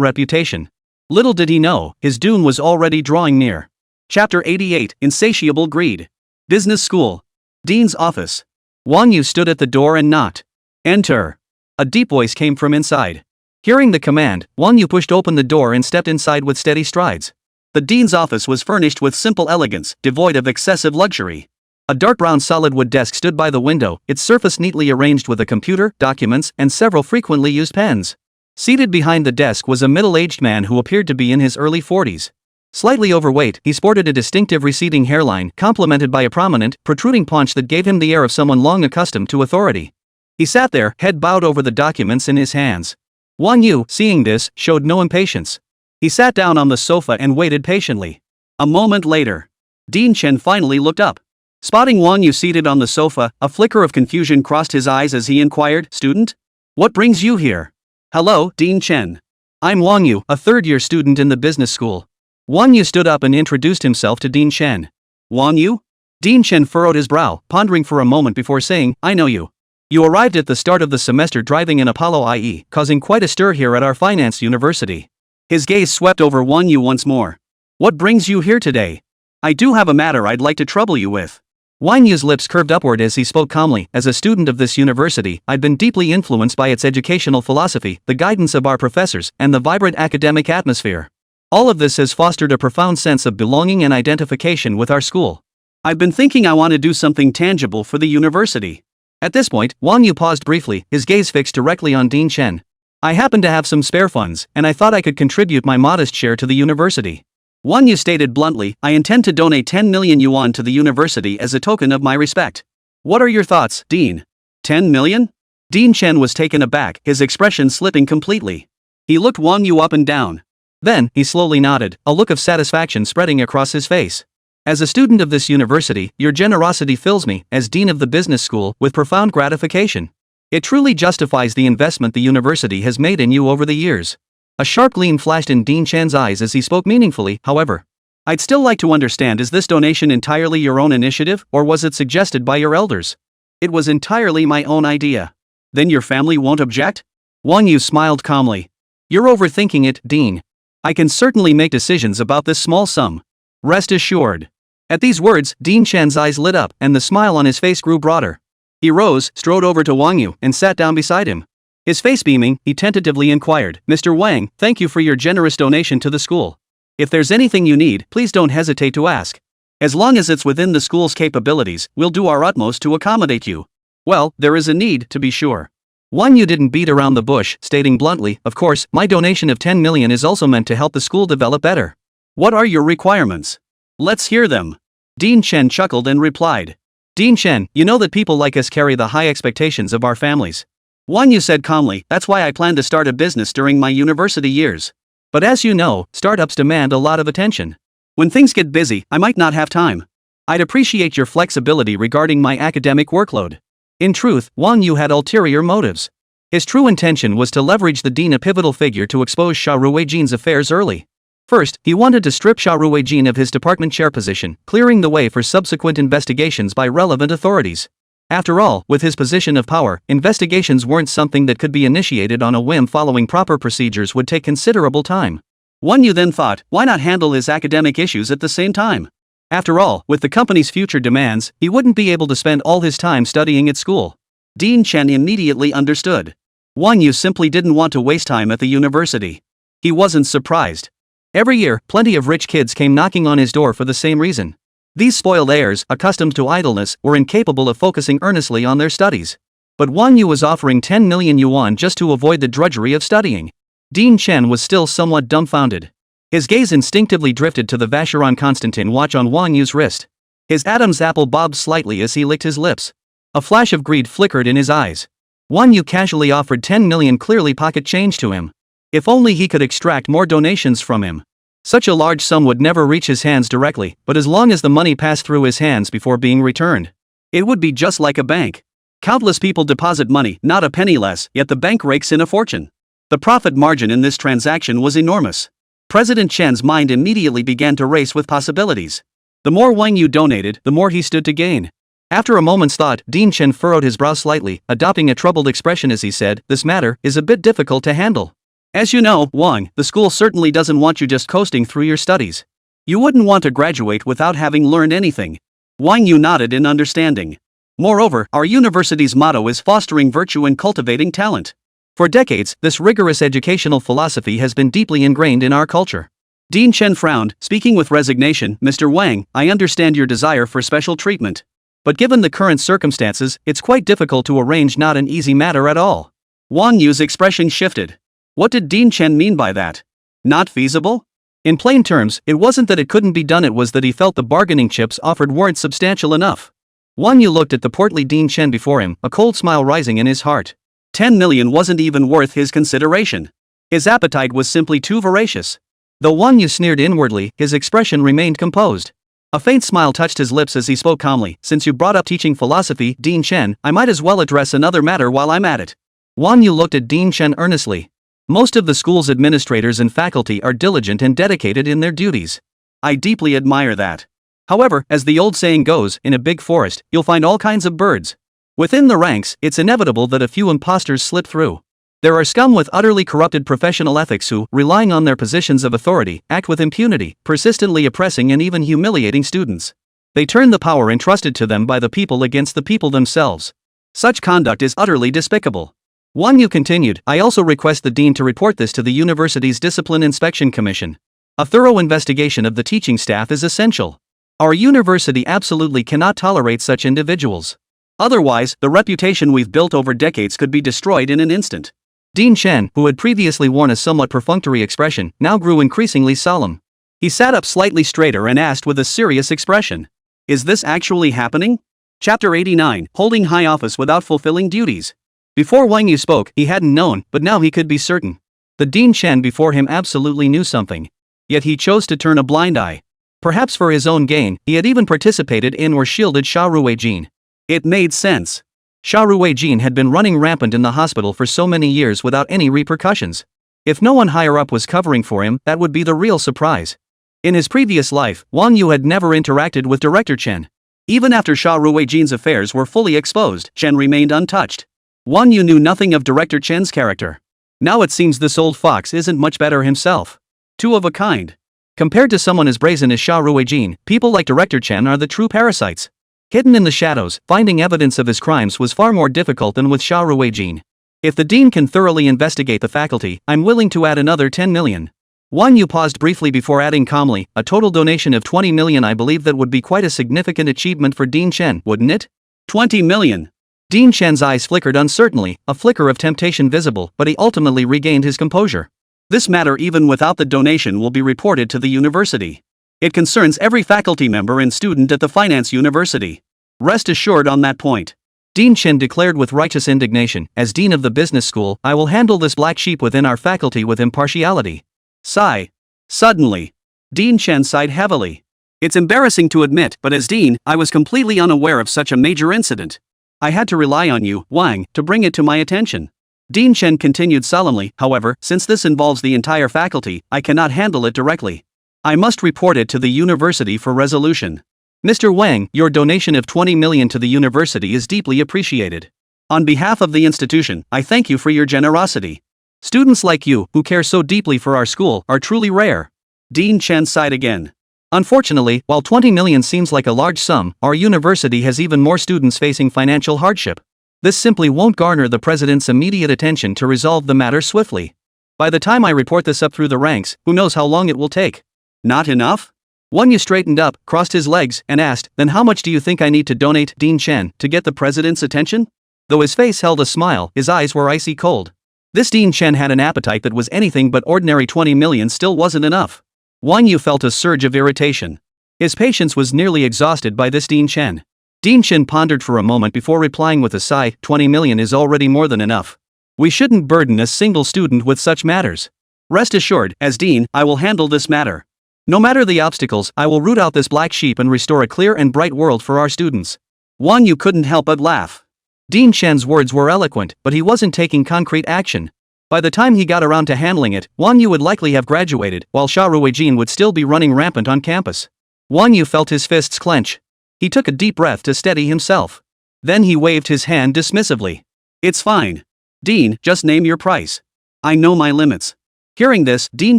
reputation. Little did he know, his doom was already drawing near. Chapter 88, Insatiable Greed. Business School. Dean's Office. Wang Yu stood at the door and knocked. "Enter." A deep voice came from inside. Hearing the command, Wang Yu pushed open the door and stepped inside with steady strides. The dean's office was furnished with simple elegance, devoid of excessive luxury. A dark brown solid wood desk stood by the window, its surface neatly arranged with a computer, documents, and several frequently used pens. Seated behind the desk was a middle-aged man who appeared to be in his early 40s. Slightly overweight, he sported a distinctive receding hairline, complemented by a prominent, protruding paunch that gave him the air of someone long accustomed to authority. He sat there, head bowed over the documents in his hands. Wang Yu, seeing this, showed no impatience. He sat down on the sofa and waited patiently. A moment later, Dean Chen finally looked up. Spotting Wang Yu seated on the sofa, a flicker of confusion crossed his eyes as he inquired, "Student? What brings you here?" "Hello, Dean Chen. I'm Wang Yu, a third-year student in the business school." Wang Yu stood up and introduced himself to Dean Chen. "Wang Yu?" Dean Chen furrowed his brow, pondering for a moment before saying, "I know you. You arrived at the start of the semester driving an Apollo IE, causing quite a stir here at our finance university." His gaze swept over Wang Yu once more. "What brings you here today?" "I do have a matter I'd like to trouble you with." Wang Yu's lips curved upward as he spoke calmly. "As a student of this university, I've been deeply influenced by its educational philosophy, the guidance of our professors, and the vibrant academic atmosphere. All of this has fostered a profound sense of belonging and identification with our school. I've been thinking I want to do something tangible for the university." At this point, Wang Yu paused briefly, his gaze fixed directly on Dean Chen. "I happen to have some spare funds, and I thought I could contribute my modest share to the university." Wang Yu stated bluntly, "I intend to donate 10 million yuan to the university as a token of my respect." "What are your thoughts, Dean?" 10 million? Dean Chen was taken aback, his expression slipping completely. He looked Wang Yu up and down. Then, he slowly nodded, a look of satisfaction spreading across his face. "As a student of this university, your generosity fills me, as dean of the business school, with profound gratification. It truly justifies the investment the university has made in you over the years." A sharp gleam flashed in Dean Chen's eyes as he spoke meaningfully, however. "I'd still like to understand, is this donation entirely your own initiative, or was it suggested by your elders?" "It was entirely my own idea." "Then your family won't object?" Wang Yu smiled calmly. "You're overthinking it, Dean. I can certainly make decisions about this small sum. Rest assured." At these words, Dean Chen's eyes lit up, and the smile on his face grew broader. He rose, strode over to Wang Yu, and sat down beside him. His face beaming, he tentatively inquired, "Mr. Wang, thank you for your generous donation to the school. If there's anything you need, please don't hesitate to ask. As long as it's within the school's capabilities, we'll do our utmost to accommodate you." "Well, there is a need, to be sure." Wang Yu didn't beat around the bush, stating bluntly, "Of course, my donation of 10 million is also meant to help the school develop better." "What are your requirements?" "Let's hear them." Dean Chen chuckled and replied. "Dean Chen, you know that people like us carry the high expectations of our families." Wang Yu said calmly, "That's why I plan to start a business during my university years. But as you know, startups demand a lot of attention. When things get busy, I might not have time. I'd appreciate your flexibility regarding my academic workload." In truth, Wang Yu had ulterior motives. His true intention was to leverage the dean, a pivotal figure, to expose Xia Ruijin's affairs early. First, he wanted to strip Xia Ruijin of his department chair position, clearing the way for subsequent investigations by relevant authorities. After all, with his position of power, investigations weren't something that could be initiated on a whim. Following proper procedures would take considerable time. Wang Yu then thought, why not handle his academic issues at the same time? After all, with the company's future demands, he wouldn't be able to spend all his time studying at school. Dean Chen immediately understood. Wang Yu simply didn't want to waste time at the university. He wasn't surprised. Every year, plenty of rich kids came knocking on his door for the same reason. These spoiled heirs, accustomed to idleness, were incapable of focusing earnestly on their studies. But Wang Yu was offering 10 million yuan just to avoid the drudgery of studying. Dean Chen was still somewhat dumbfounded. His gaze instinctively drifted to the Vacheron Constantin watch on Wang Yu's wrist. His Adam's apple bobbed slightly as he licked his lips. A flash of greed flickered in his eyes. Wang Yu casually offered 10 million clearly pocket change to him. If only he could extract more donations from him. Such a large sum would never reach his hands directly, but as long as the money passed through his hands before being returned, it would be just like a bank. Countless people deposit money, not a penny less, yet the bank rakes in a fortune. The profit margin in this transaction was enormous. President Chen's mind immediately began to race with possibilities. The more Wang Yu donated, the more he stood to gain. After a moment's thought, Dean Chen furrowed his brow slightly, adopting a troubled expression as he said, "This matter is a bit difficult to handle. As you know, Wang, the school certainly doesn't want you just coasting through your studies. You wouldn't want to graduate without having learned anything." Wang Yu nodded in understanding. "Moreover, our university's motto is fostering virtue and cultivating talent. For decades, this rigorous educational philosophy has been deeply ingrained in our culture." Dean Chen frowned, speaking with resignation. "Mr. Wang, I understand your desire for special treatment. But given the current circumstances, it's quite difficult to arrange, not an easy matter at all." Wang Yu's expression shifted. What did Dean Chen mean by that? Not feasible? In plain terms, it wasn't that it couldn't be done, it was that he felt the bargaining chips offered weren't substantial enough. Wang Yu looked at the portly Dean Chen before him, a cold smile rising in his heart. 10 million wasn't even worth his consideration. His appetite was simply too voracious. Though Wang Yu sneered inwardly, his expression remained composed. A faint smile touched his lips as he spoke calmly. "Since you brought up teaching philosophy, Dean Chen, I might as well address another matter while I'm at it." Wang Yu looked at Dean Chen earnestly. "Most of the school's administrators and faculty are diligent and dedicated in their duties. I deeply admire that. However, as the old saying goes, in a big forest, you'll find all kinds of birds. Within the ranks, it's inevitable that a few imposters slip through. There are scum with utterly corrupted professional ethics who, relying on their positions of authority, act with impunity, persistently oppressing and even humiliating students. They turn the power entrusted to them by the people against the people themselves. Such conduct is utterly despicable." Wang Yu continued, "I also request the dean to report this to the university's Discipline Inspection Commission. A thorough investigation of the teaching staff is essential. Our university absolutely cannot tolerate such individuals. Otherwise, the reputation we've built over decades could be destroyed in an instant." Dean Chen, who had previously worn a somewhat perfunctory expression, now grew increasingly solemn. He sat up slightly straighter and asked with a serious expression, "Is this actually happening?" Chapter 89, Holding High Office Without Fulfilling Duties. Before Wang Yu spoke, he hadn't known, but now he could be certain. The Dean Chen before him absolutely knew something. Yet he chose to turn a blind eye. Perhaps for his own gain, he had even participated in or shielded Sha Ruijin. It made sense. Sha Ruijin had been running rampant in the hospital for so many years without any repercussions. If no one higher up was covering for him, that would be the real surprise. In his previous life, Wang Yu had never interacted with Director Chen. Even after Sha Ruijin's affairs were fully exposed, Chen remained untouched. Wang Yu knew nothing of Director Chen's character. Now it seems this old fox isn't much better himself. Two of a kind. Compared to someone as brazen as Sha Ruijin, people like Director Chen are the true parasites. Hidden in the shadows, finding evidence of his crimes was far more difficult than with Sha Ruijin. If the dean can thoroughly investigate the faculty, I'm willing to add another 10 million. Wang Yu paused briefly before adding calmly, "A total donation of 20 million. I believe that would be quite a significant achievement for Dean Chen, wouldn't it?" 20 million. Dean Chen's eyes flickered uncertainly, a flicker of temptation visible, but he ultimately regained his composure. "This matter, even without the donation, will be reported to the university. It concerns every faculty member and student at the finance university. Rest assured on that point." Dean Chen declared with righteous indignation, "As dean of the business school, I will handle this black sheep within our faculty with impartiality." Sigh. Suddenly, Dean Chen sighed heavily. "It's embarrassing to admit, but as dean, I was completely unaware of such a major incident. I had to rely on you, Wang, to bring it to my attention." Dean Chen continued solemnly, "However, since this involves the entire faculty, I cannot handle it directly. I must report it to the university for resolution. Mr. Wang, your donation of 20 million to the university is deeply appreciated. On behalf of the institution, I thank you for your generosity. Students like you, who care so deeply for our school, are truly rare." Dean Chen sighed again. "Unfortunately, while 20 million seems like a large sum, our university has even more students facing financial hardship. This simply won't garner the president's immediate attention to resolve the matter swiftly. By the time I report this up through the ranks, who knows how long it will take." "Not enough?" Wang You straightened up, crossed his legs, and asked, "Then how much do you think I need to donate, Dean Chen, to get the president's attention?" Though his face held a smile, his eyes were icy cold. This Dean Chen had an appetite that was anything but ordinary. 20 million still wasn't enough. Wang Yu felt a surge of irritation. His patience was nearly exhausted by this Dean Chen. Dean Chen pondered for a moment before replying with a sigh, 20 million is already more than enough. We shouldn't burden a single student with such matters. Rest assured, as Dean, I will handle this matter. No matter the obstacles, I will root out this black sheep and restore a clear and bright world for our students. Wang Yu couldn't help but laugh. Dean Chen's words were eloquent, but he wasn't taking concrete action. By the time he got around to handling it, Wang Yu would likely have graduated, while Xia Ruijin would still be running rampant on campus. Wang Yu felt his fists clench. He took a deep breath to steady himself. Then he waved his hand dismissively. It's fine. Dean, just name your price. I know my limits. Hearing this, Dean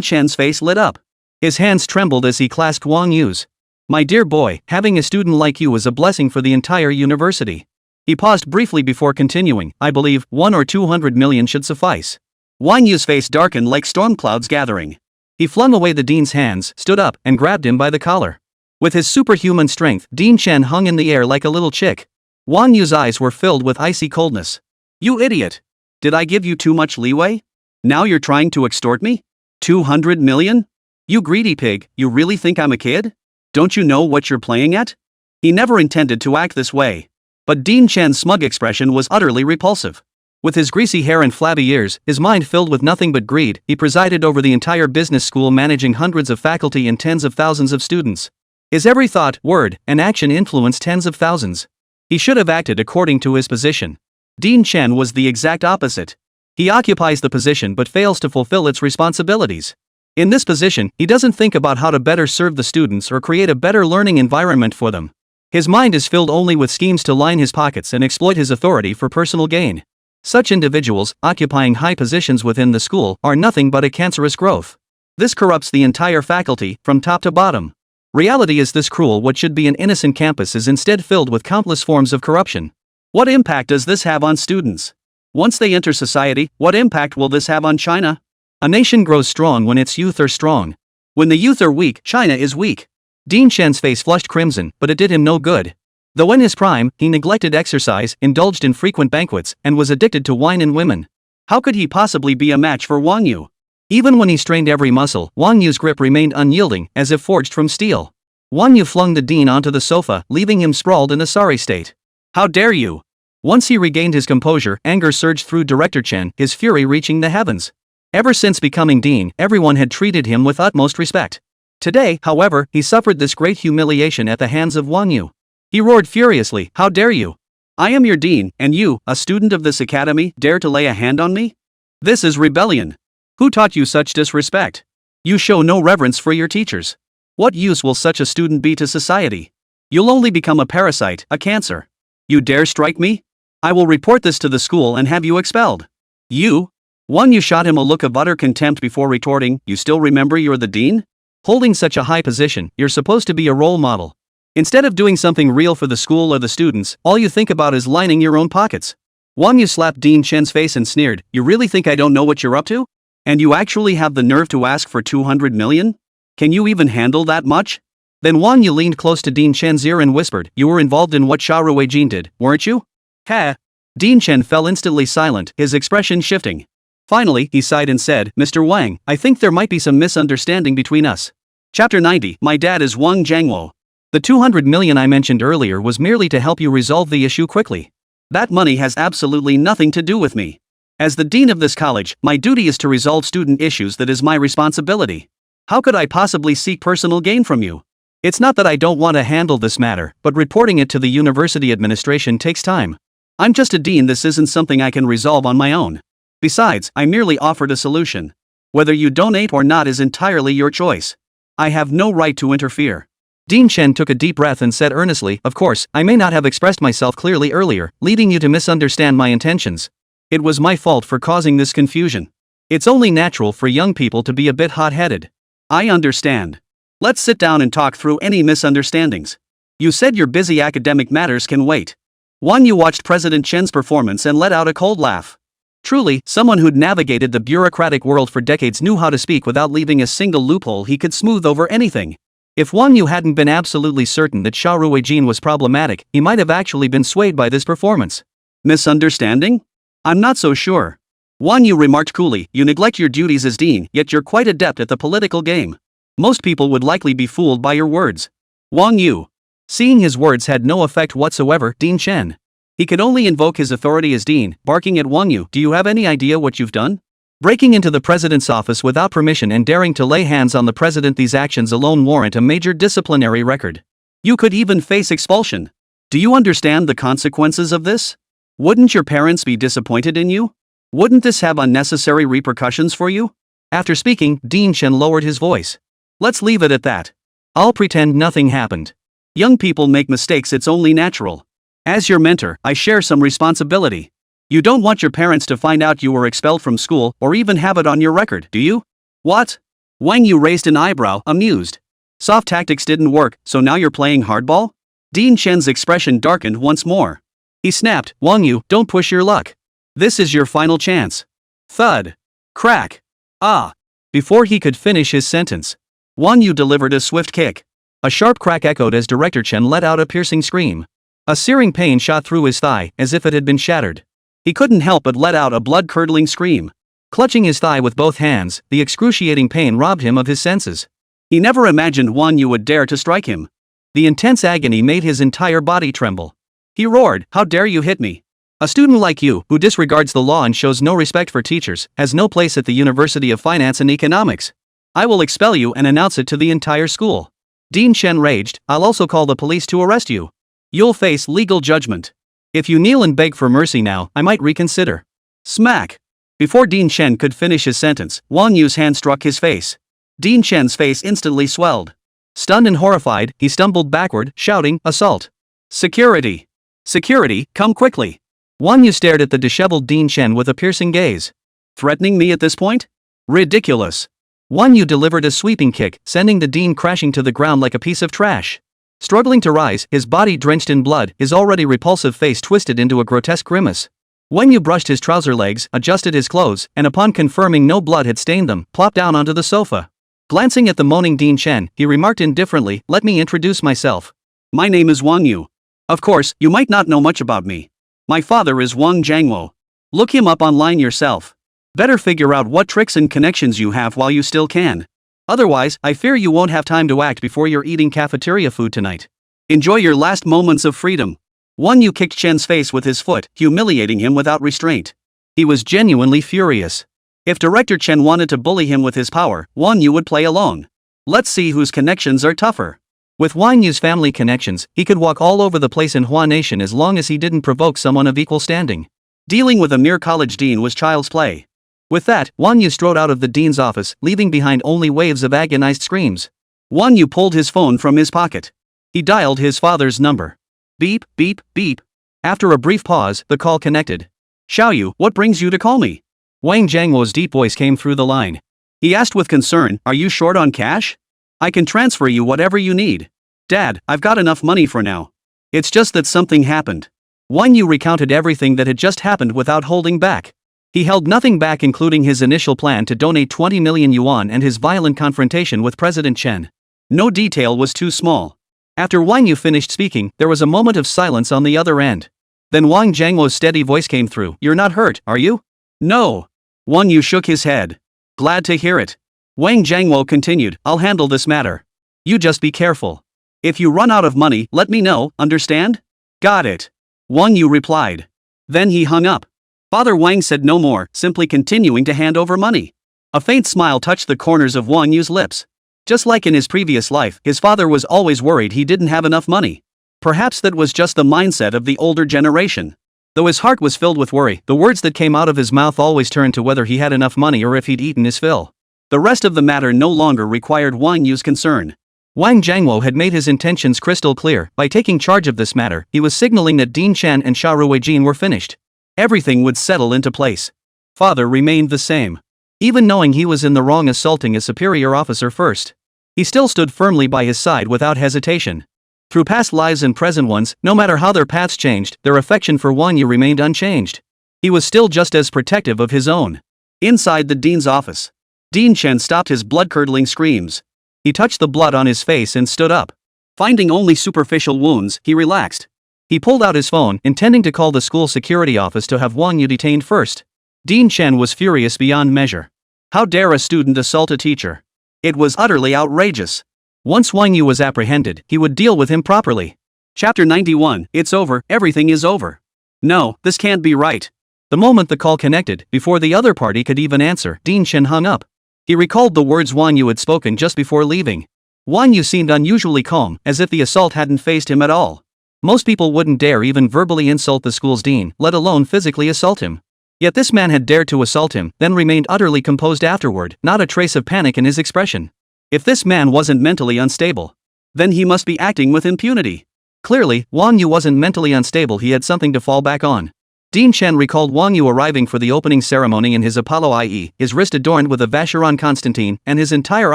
Chen's face lit up. His hands trembled as he clasped Wang Yu's. My dear boy, having a student like you is a blessing for the entire university. He paused briefly before continuing, I believe 1 or 200 million should suffice. Wang Yu's face darkened like storm clouds gathering. He flung away the dean's hands, stood up, and grabbed him by the collar. With his superhuman strength, Dean Chen hung in the air like a little chick. Wang Yu's eyes were filled with icy coldness. You idiot! Did I give you too much leeway? Now you're trying to extort me? 200 million? You greedy pig, you really think I'm a kid? Don't you know what you're playing at? He never intended to act this way. But Dean Chen's smug expression was utterly repulsive. With his greasy hair and flabby ears, his mind filled with nothing but greed, he presided over the entire business school, managing hundreds of faculty and tens of thousands of students. His every thought, word, and action influenced tens of thousands. He should have acted according to his position. Dean Chen was the exact opposite. He occupies the position but fails to fulfill its responsibilities. In this position, he doesn't think about how to better serve the students or create a better learning environment for them. His mind is filled only with schemes to line his pockets and exploit his authority for personal gain. Such individuals, occupying high positions within the school, are nothing but a cancerous growth. This corrupts the entire faculty, from top to bottom. Reality is this cruel. What should be an innocent campus is instead filled with countless forms of corruption. What impact does this have on students? Once they enter society, what impact will this have on China? A nation grows strong when its youth are strong. When the youth are weak, China is weak. Dean Chen's face flushed crimson, but it did him no good. Though in his prime, he neglected exercise, indulged in frequent banquets, and was addicted to wine and women. How could he possibly be a match for Wang Yu? Even when he strained every muscle, Wang Yu's grip remained unyielding, as if forged from steel. Wang Yu flung the dean onto the sofa, leaving him sprawled in a sorry state. How dare you! Once he regained his composure, anger surged through Director Chen, his fury reaching the heavens. Ever since becoming dean, everyone had treated him with utmost respect. Today, however, he suffered this great humiliation at the hands of Wang Yu. He roared furiously, how dare you! I am your dean, and you, a student of this academy, dare to lay a hand on me? This is rebellion. Who taught you such disrespect? You show no reverence for your teachers. What use will such a student be to society? You'll only become a parasite, a cancer. You dare strike me? I will report this to the school and have you expelled. You? Wang Yu shot him a look of utter contempt before retorting, you still remember you're the dean? Holding such a high position, you're supposed to be a role model. Instead of doing something real for the school or the students, all you think about is lining your own pockets. Wang Yu slapped Dean Chen's face and sneered, you really think I don't know what you're up to? And you actually have the nerve to ask for 200 million? Can you even handle that much? Then Wang Yu leaned close to Dean Chen's ear and whispered, you were involved in what Xia Ruijin did, weren't you? Ha! Dean Chen fell instantly silent, his expression shifting. Finally, he sighed and said, Mr. Wang, I think there might be some misunderstanding between us. Chapter 90, My dad is Wang Jiangwo. The 200 million I mentioned earlier was merely to help you resolve the issue quickly. That money has absolutely nothing to do with me. As the dean of this college, my duty is to resolve student issues. That is my responsibility. How could I possibly seek personal gain from you? It's not that I don't want to handle this matter, but reporting it to the university administration takes time. I'm just a dean, this isn't something I can resolve on my own. Besides, I merely offered a solution. Whether you donate or not is entirely your choice. I have no right to interfere. Dean Chen took a deep breath and said earnestly, of course, I may not have expressed myself clearly earlier, leading you to misunderstand my intentions. It was my fault for causing this confusion. It's only natural for young people to be a bit hot-headed. I understand. Let's sit down and talk through any misunderstandings. You said your busy academic matters can wait. Wang Yu watched President Chen's performance and let out a cold laugh. Truly, someone who'd navigated the bureaucratic world for decades knew how to speak without leaving a single loophole. He could smooth over anything. If Wang Yu hadn't been absolutely certain that Xia Ruijin was problematic, he might have actually been swayed by this performance. Misunderstanding? I'm not so sure. Wang Yu remarked coolly, you neglect your duties as dean, yet you're quite adept at the political game. Most people would likely be fooled by your words. Wang Yu. Seeing his words had no effect whatsoever, Dean Chen. He could only invoke his authority as dean, barking at Wang Yu, do you have any idea what you've done? Breaking into the president's office without permission and daring to lay hands on the president, these actions alone warrant a major disciplinary record. You could even face expulsion. Do you understand the consequences of this? Wouldn't your parents be disappointed in you? Wouldn't this have unnecessary repercussions for you? After speaking, Dean Chen lowered his voice. Let's leave it at that. I'll pretend nothing happened. Young people make mistakes, it's only natural. As your mentor, I share some responsibility. You don't want your parents to find out you were expelled from school or even have it on your record, do you? What? Wang Yu raised an eyebrow, amused. Soft tactics didn't work, so now you're playing hardball? Dean Chen's expression darkened once more. He snapped, Wang Yu, don't push your luck. This is your final chance. Thud. Crack. Ah. Before he could finish his sentence, Wang Yu delivered a swift kick. A sharp crack echoed as Director Chen let out a piercing scream. A searing pain shot through his thigh, as if it had been shattered. He couldn't help but let out a blood-curdling scream. Clutching his thigh with both hands, the excruciating pain robbed him of his senses. He never imagined Wang Yu would dare to strike him. The intense agony made his entire body tremble. He roared, how dare you hit me? A student like you, who disregards the law and shows no respect for teachers, has no place at the University of Finance and Economics. I will expel you and announce it to the entire school. Dean Chen raged, I'll also call the police to arrest you. You'll face legal judgment. If you kneel and beg for mercy now, I might reconsider. Smack. Before Dean Chen could finish his sentence, Wang Yu's hand struck his face. Dean Chen's face instantly swelled. Stunned and horrified, he stumbled backward, shouting, assault. Security. Security, come quickly. Wang Yu stared at the disheveled Dean Chen with a piercing gaze. Threatening me at this point? Ridiculous. Wang Yu delivered a sweeping kick, sending the dean crashing to the ground like a piece of trash. Struggling to rise, his body drenched in blood, his already repulsive face twisted into a grotesque grimace. Wang Yu brushed his trouser legs, adjusted his clothes, and upon confirming no blood had stained them, plopped down onto the sofa. Glancing at the moaning Dean Chen, he remarked indifferently, let me introduce myself. My name is Wang Yu. Of course, you might not know much about me. My father is Wang Jiangwo. Look him up online yourself. Better figure out what tricks and connections you have while you still can. Otherwise, I fear you won't have time to act before you're eating cafeteria food tonight. Enjoy your last moments of freedom. Wang Yu kicked Chen's face with his foot, humiliating him without restraint. He was genuinely furious. If Director Chen wanted to bully him with his power, Wang Yu would play along. Let's see whose connections are tougher. With Wang Yu's family connections, he could walk all over the place in Hua Nation as long as he didn't provoke someone of equal standing. Dealing with a mere college dean was child's play. With that, Wang Yu strode out of the dean's office, leaving behind only waves of agonized screams. Wang Yu pulled his phone from his pocket. He dialed his father's number. Beep, beep, beep. After a brief pause, the call connected. Xiaoyu, what brings you to call me? Wang Jiangwo's deep voice came through the line. He asked with concern, are you short on cash? I can transfer you whatever you need. Dad, I've got enough money for now. It's just that something happened. Wang Yu recounted everything that had just happened without holding back. He held nothing back, including his initial plan to donate 20 million yuan and his violent confrontation with President Chen. No detail was too small. After Wang Yu finished speaking, there was a moment of silence on the other end. Then Wang Jiangwo's steady voice came through. You're not hurt, are you? No. Wang Yu shook his head. Glad to hear it. Wang Jiangwo continued, I'll handle this matter. You just be careful. If you run out of money, let me know, understand? Got it. Wang Yu replied. Then he hung up. Father Wang said no more, simply continuing to hand over money. A faint smile touched the corners of Wang Yu's lips. Just like in his previous life, his father was always worried he didn't have enough money. Perhaps that was just the mindset of the older generation. Though his heart was filled with worry, the words that came out of his mouth always turned to whether he had enough money or if he'd eaten his fill. The rest of the matter no longer required Wang Yu's concern. Wang Jiangwo had made his intentions crystal clear. By taking charge of this matter, he was signaling that Dean Chen and Xia Ruijin were finished. Everything would settle into place. Father remained the same. Even knowing he was in the wrong assaulting a superior officer first, he still stood firmly by his side without hesitation. Through past lives and present ones, no matter how their paths changed, their affection for Wang Yu remained unchanged. He was still just as protective of his own. Inside the dean's office, Dean Chen stopped his blood-curdling screams. He touched the blood on his face and stood up. Finding only superficial wounds, he relaxed. He pulled out his phone, intending to call the school security office to have Wang You detained first. Dean Chen was furious beyond measure. How dare a student assault a teacher? It was utterly outrageous. Once Wang Yu was apprehended, he would deal with him properly. Chapter 91, It's over, everything is over. No, this can't be right. The moment the call connected, before the other party could even answer, Dean Chen hung up. He recalled the words Wang Yu had spoken just before leaving. Wang Yu seemed unusually calm, as if the assault hadn't fazed him at all. Most people wouldn't dare even verbally insult the school's dean, let alone physically assault him. Yet this man had dared to assault him, then remained utterly composed afterward, not a trace of panic in his expression. If this man wasn't mentally unstable, then he must be acting with impunity. Clearly, Wang Yu wasn't mentally unstable, he had something to fall back on. Dean Chen recalled Wang Yu arriving for the opening ceremony in his Apollo IE, his wrist adorned with a Vacheron Constantine, and his entire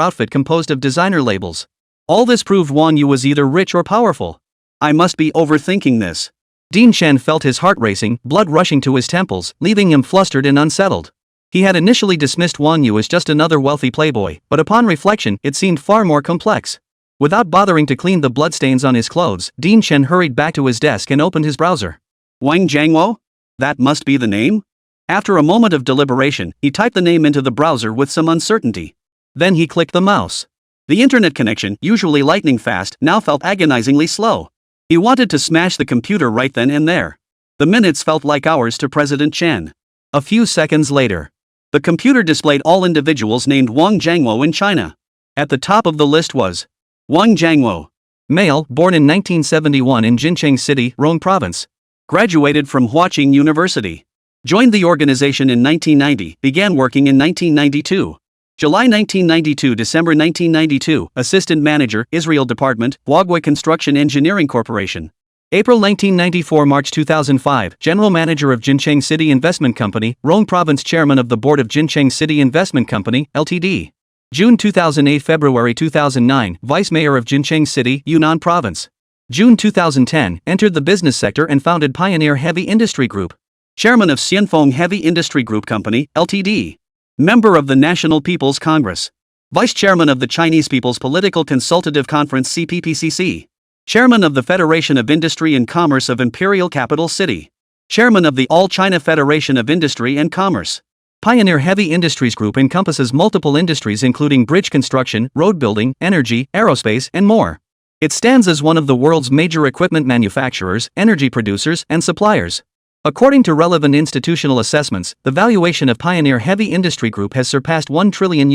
outfit composed of designer labels. All this proved Wang Yu was either rich or powerful. I must be overthinking this. Dean Chen felt his heart racing, blood rushing to his temples, leaving him flustered and unsettled. He had initially dismissed Wang Yu as just another wealthy playboy, but upon reflection, it seemed far more complex. Without bothering to clean the bloodstains on his clothes, Dean Chen hurried back to his desk and opened his browser. Wang Jiangwo? That must be the name? After a moment of deliberation, he typed the name into the browser with some uncertainty. Then he clicked the mouse. The internet connection, usually lightning fast, now felt agonizingly slow. He wanted to smash the computer right then and there. The minutes felt like hours to President Chen. A few seconds later, the computer displayed all individuals named Wang Jiangwo in China. At the top of the list was Wang Jiangwo. Male, born in 1971 in Jincheng City, Rong Province. Graduated from Huaqing University. Joined the organization in 1990, began working in 1992. July 1992 December 1992, Assistant Manager, Israel Department, Huawei Construction Engineering Corporation. April 1994 March 2005, General Manager of Jincheng City Investment Company, Rong Province Chairman of the Board of Jincheng City Investment Company, Ltd. June 2008 February 2009, Vice Mayor of Jincheng City, Yunnan Province. June 2010, entered the business sector and founded Pioneer Heavy Industry Group. Chairman of Xianfeng Heavy Industry Group Company, Ltd. Member of the National People's Congress. Vice Chairman of the Chinese People's Political Consultative Conference CPPCC. Chairman of the Federation of Industry and Commerce of Imperial Capital City. Chairman of the All China Federation of Industry and Commerce. Pioneer Heavy Industries Group encompasses multiple industries including bridge construction, road building, energy, aerospace, and more. It stands as one of the world's major equipment manufacturers, energy producers, and suppliers. According to relevant institutional assessments, the valuation of Pioneer Heavy Industry Group has surpassed $1 trillion.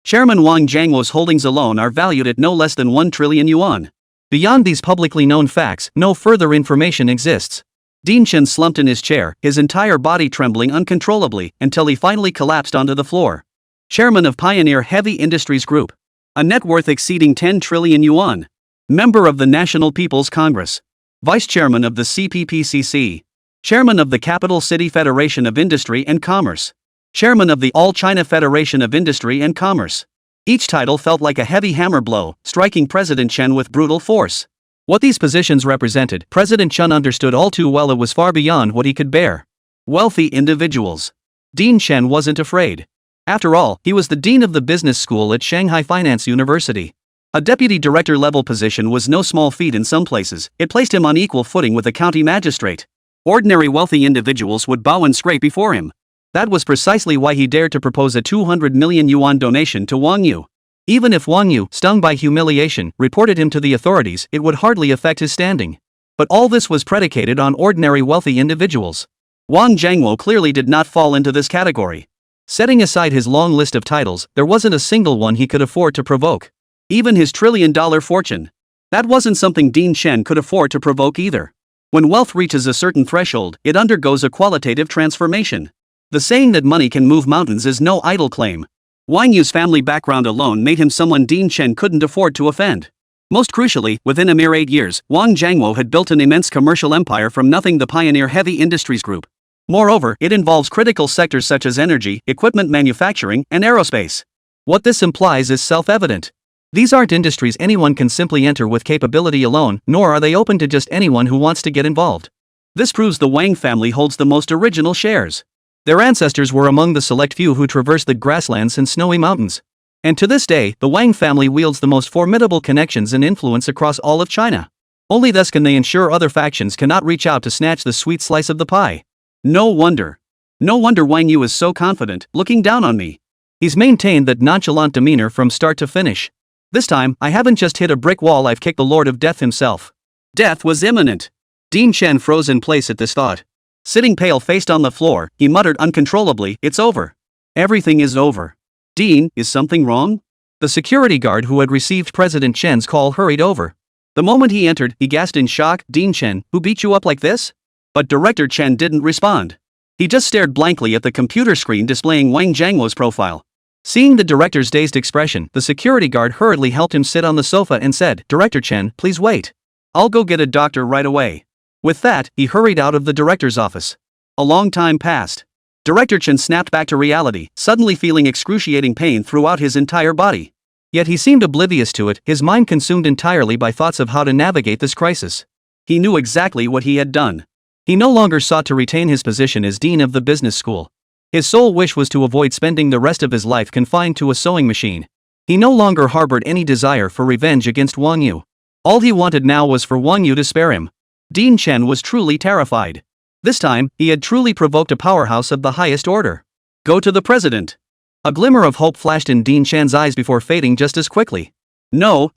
Chairman Wang Jiangwo's holdings alone are valued at no less than 1 trillion yuan. Beyond these publicly known facts, no further information exists. Dean Chen slumped in his chair, his entire body trembling uncontrollably, until he finally collapsed onto the floor. Chairman of Pioneer Heavy Industries Group. A net worth exceeding 10 trillion yuan. Member of the National People's Congress. Vice Chairman of the CPPCC. Chairman of the Capital City Federation of Industry and Commerce. Chairman of the All China Federation of Industry and Commerce. Each title felt like a heavy hammer blow, striking President Chen with brutal force. What these positions represented, President Chen understood all too well. It was far beyond what he could bear. Wealthy individuals. Dean Chen wasn't afraid. After all, he was the dean of the business school at Shanghai Finance University. A deputy director level position was no small feat in some places. It placed him on equal footing with a county magistrate. Ordinary wealthy individuals would bow and scrape before him. That was precisely why he dared to propose a 200 million yuan donation to Wang Yu. Even if Wang Yu, stung by humiliation, reported him to the authorities, it would hardly affect his standing. But all this was predicated on ordinary wealthy individuals. Wang Jiangwo clearly did not fall into this category. Setting aside his long list of titles, there wasn't a single one he could afford to provoke. Even his trillion-dollar fortune. That wasn't something Dean Chen could afford to provoke either. When wealth reaches a certain threshold, it undergoes a qualitative transformation. The saying that money can move mountains is no idle claim. Wang Yu's family background alone made him someone Dean Chen couldn't afford to offend. Most crucially, within a mere 8 years, Wang Jiangwo had built an immense commercial empire from nothing, the Pioneer Heavy Industries Group. Moreover, it involves critical sectors such as energy, equipment manufacturing, and aerospace. What this implies is self-evident. These aren't industries anyone can simply enter with capability alone, nor are they open to just anyone who wants to get involved. This proves the Wang family holds the most original shares. Their ancestors were among the select few who traversed the grasslands and snowy mountains. And to this day, the Wang family wields the most formidable connections and influence across all of China. Only thus can they ensure other factions cannot reach out to snatch the sweet slice of the pie. No wonder. No wonder Wang Yu is so confident, looking down on me. He's maintained that nonchalant demeanor from start to finish. This time, I haven't just hit a brick wall, I've kicked the Lord of Death himself. Death was imminent. Dean Chen froze in place at this thought. Sitting pale-faced on the floor, he muttered uncontrollably, "It's over. Everything is over. Dean, is something wrong?" The security guard who had received President Chen's call hurried over. The moment he entered, he gasped in shock, "Dean Chen, who beat you up like this?" But Director Chen didn't respond. He just stared blankly at the computer screen displaying Wang Jiangwo's profile. Seeing the director's dazed expression, the security guard hurriedly helped him sit on the sofa and said, "Director Chen, please wait. I'll go get a doctor right away." With that, he hurried out of the director's office. A long time passed. Director Chen snapped back to reality, suddenly feeling excruciating pain throughout his entire body. Yet he seemed oblivious to it, his mind consumed entirely by thoughts of how to navigate this crisis. He knew exactly what he had done. He no longer sought to retain his position as dean of the business school. His sole wish was to avoid spending the rest of his life confined to a sewing machine. He no longer harbored any desire for revenge against Wang Yu. All he wanted now was for Wang Yu to spare him. Dean Chen was truly terrified. This time, he had truly provoked a powerhouse of the highest order. Go to the president. A glimmer of hope flashed in Dean Chen's eyes before fading just as quickly. No.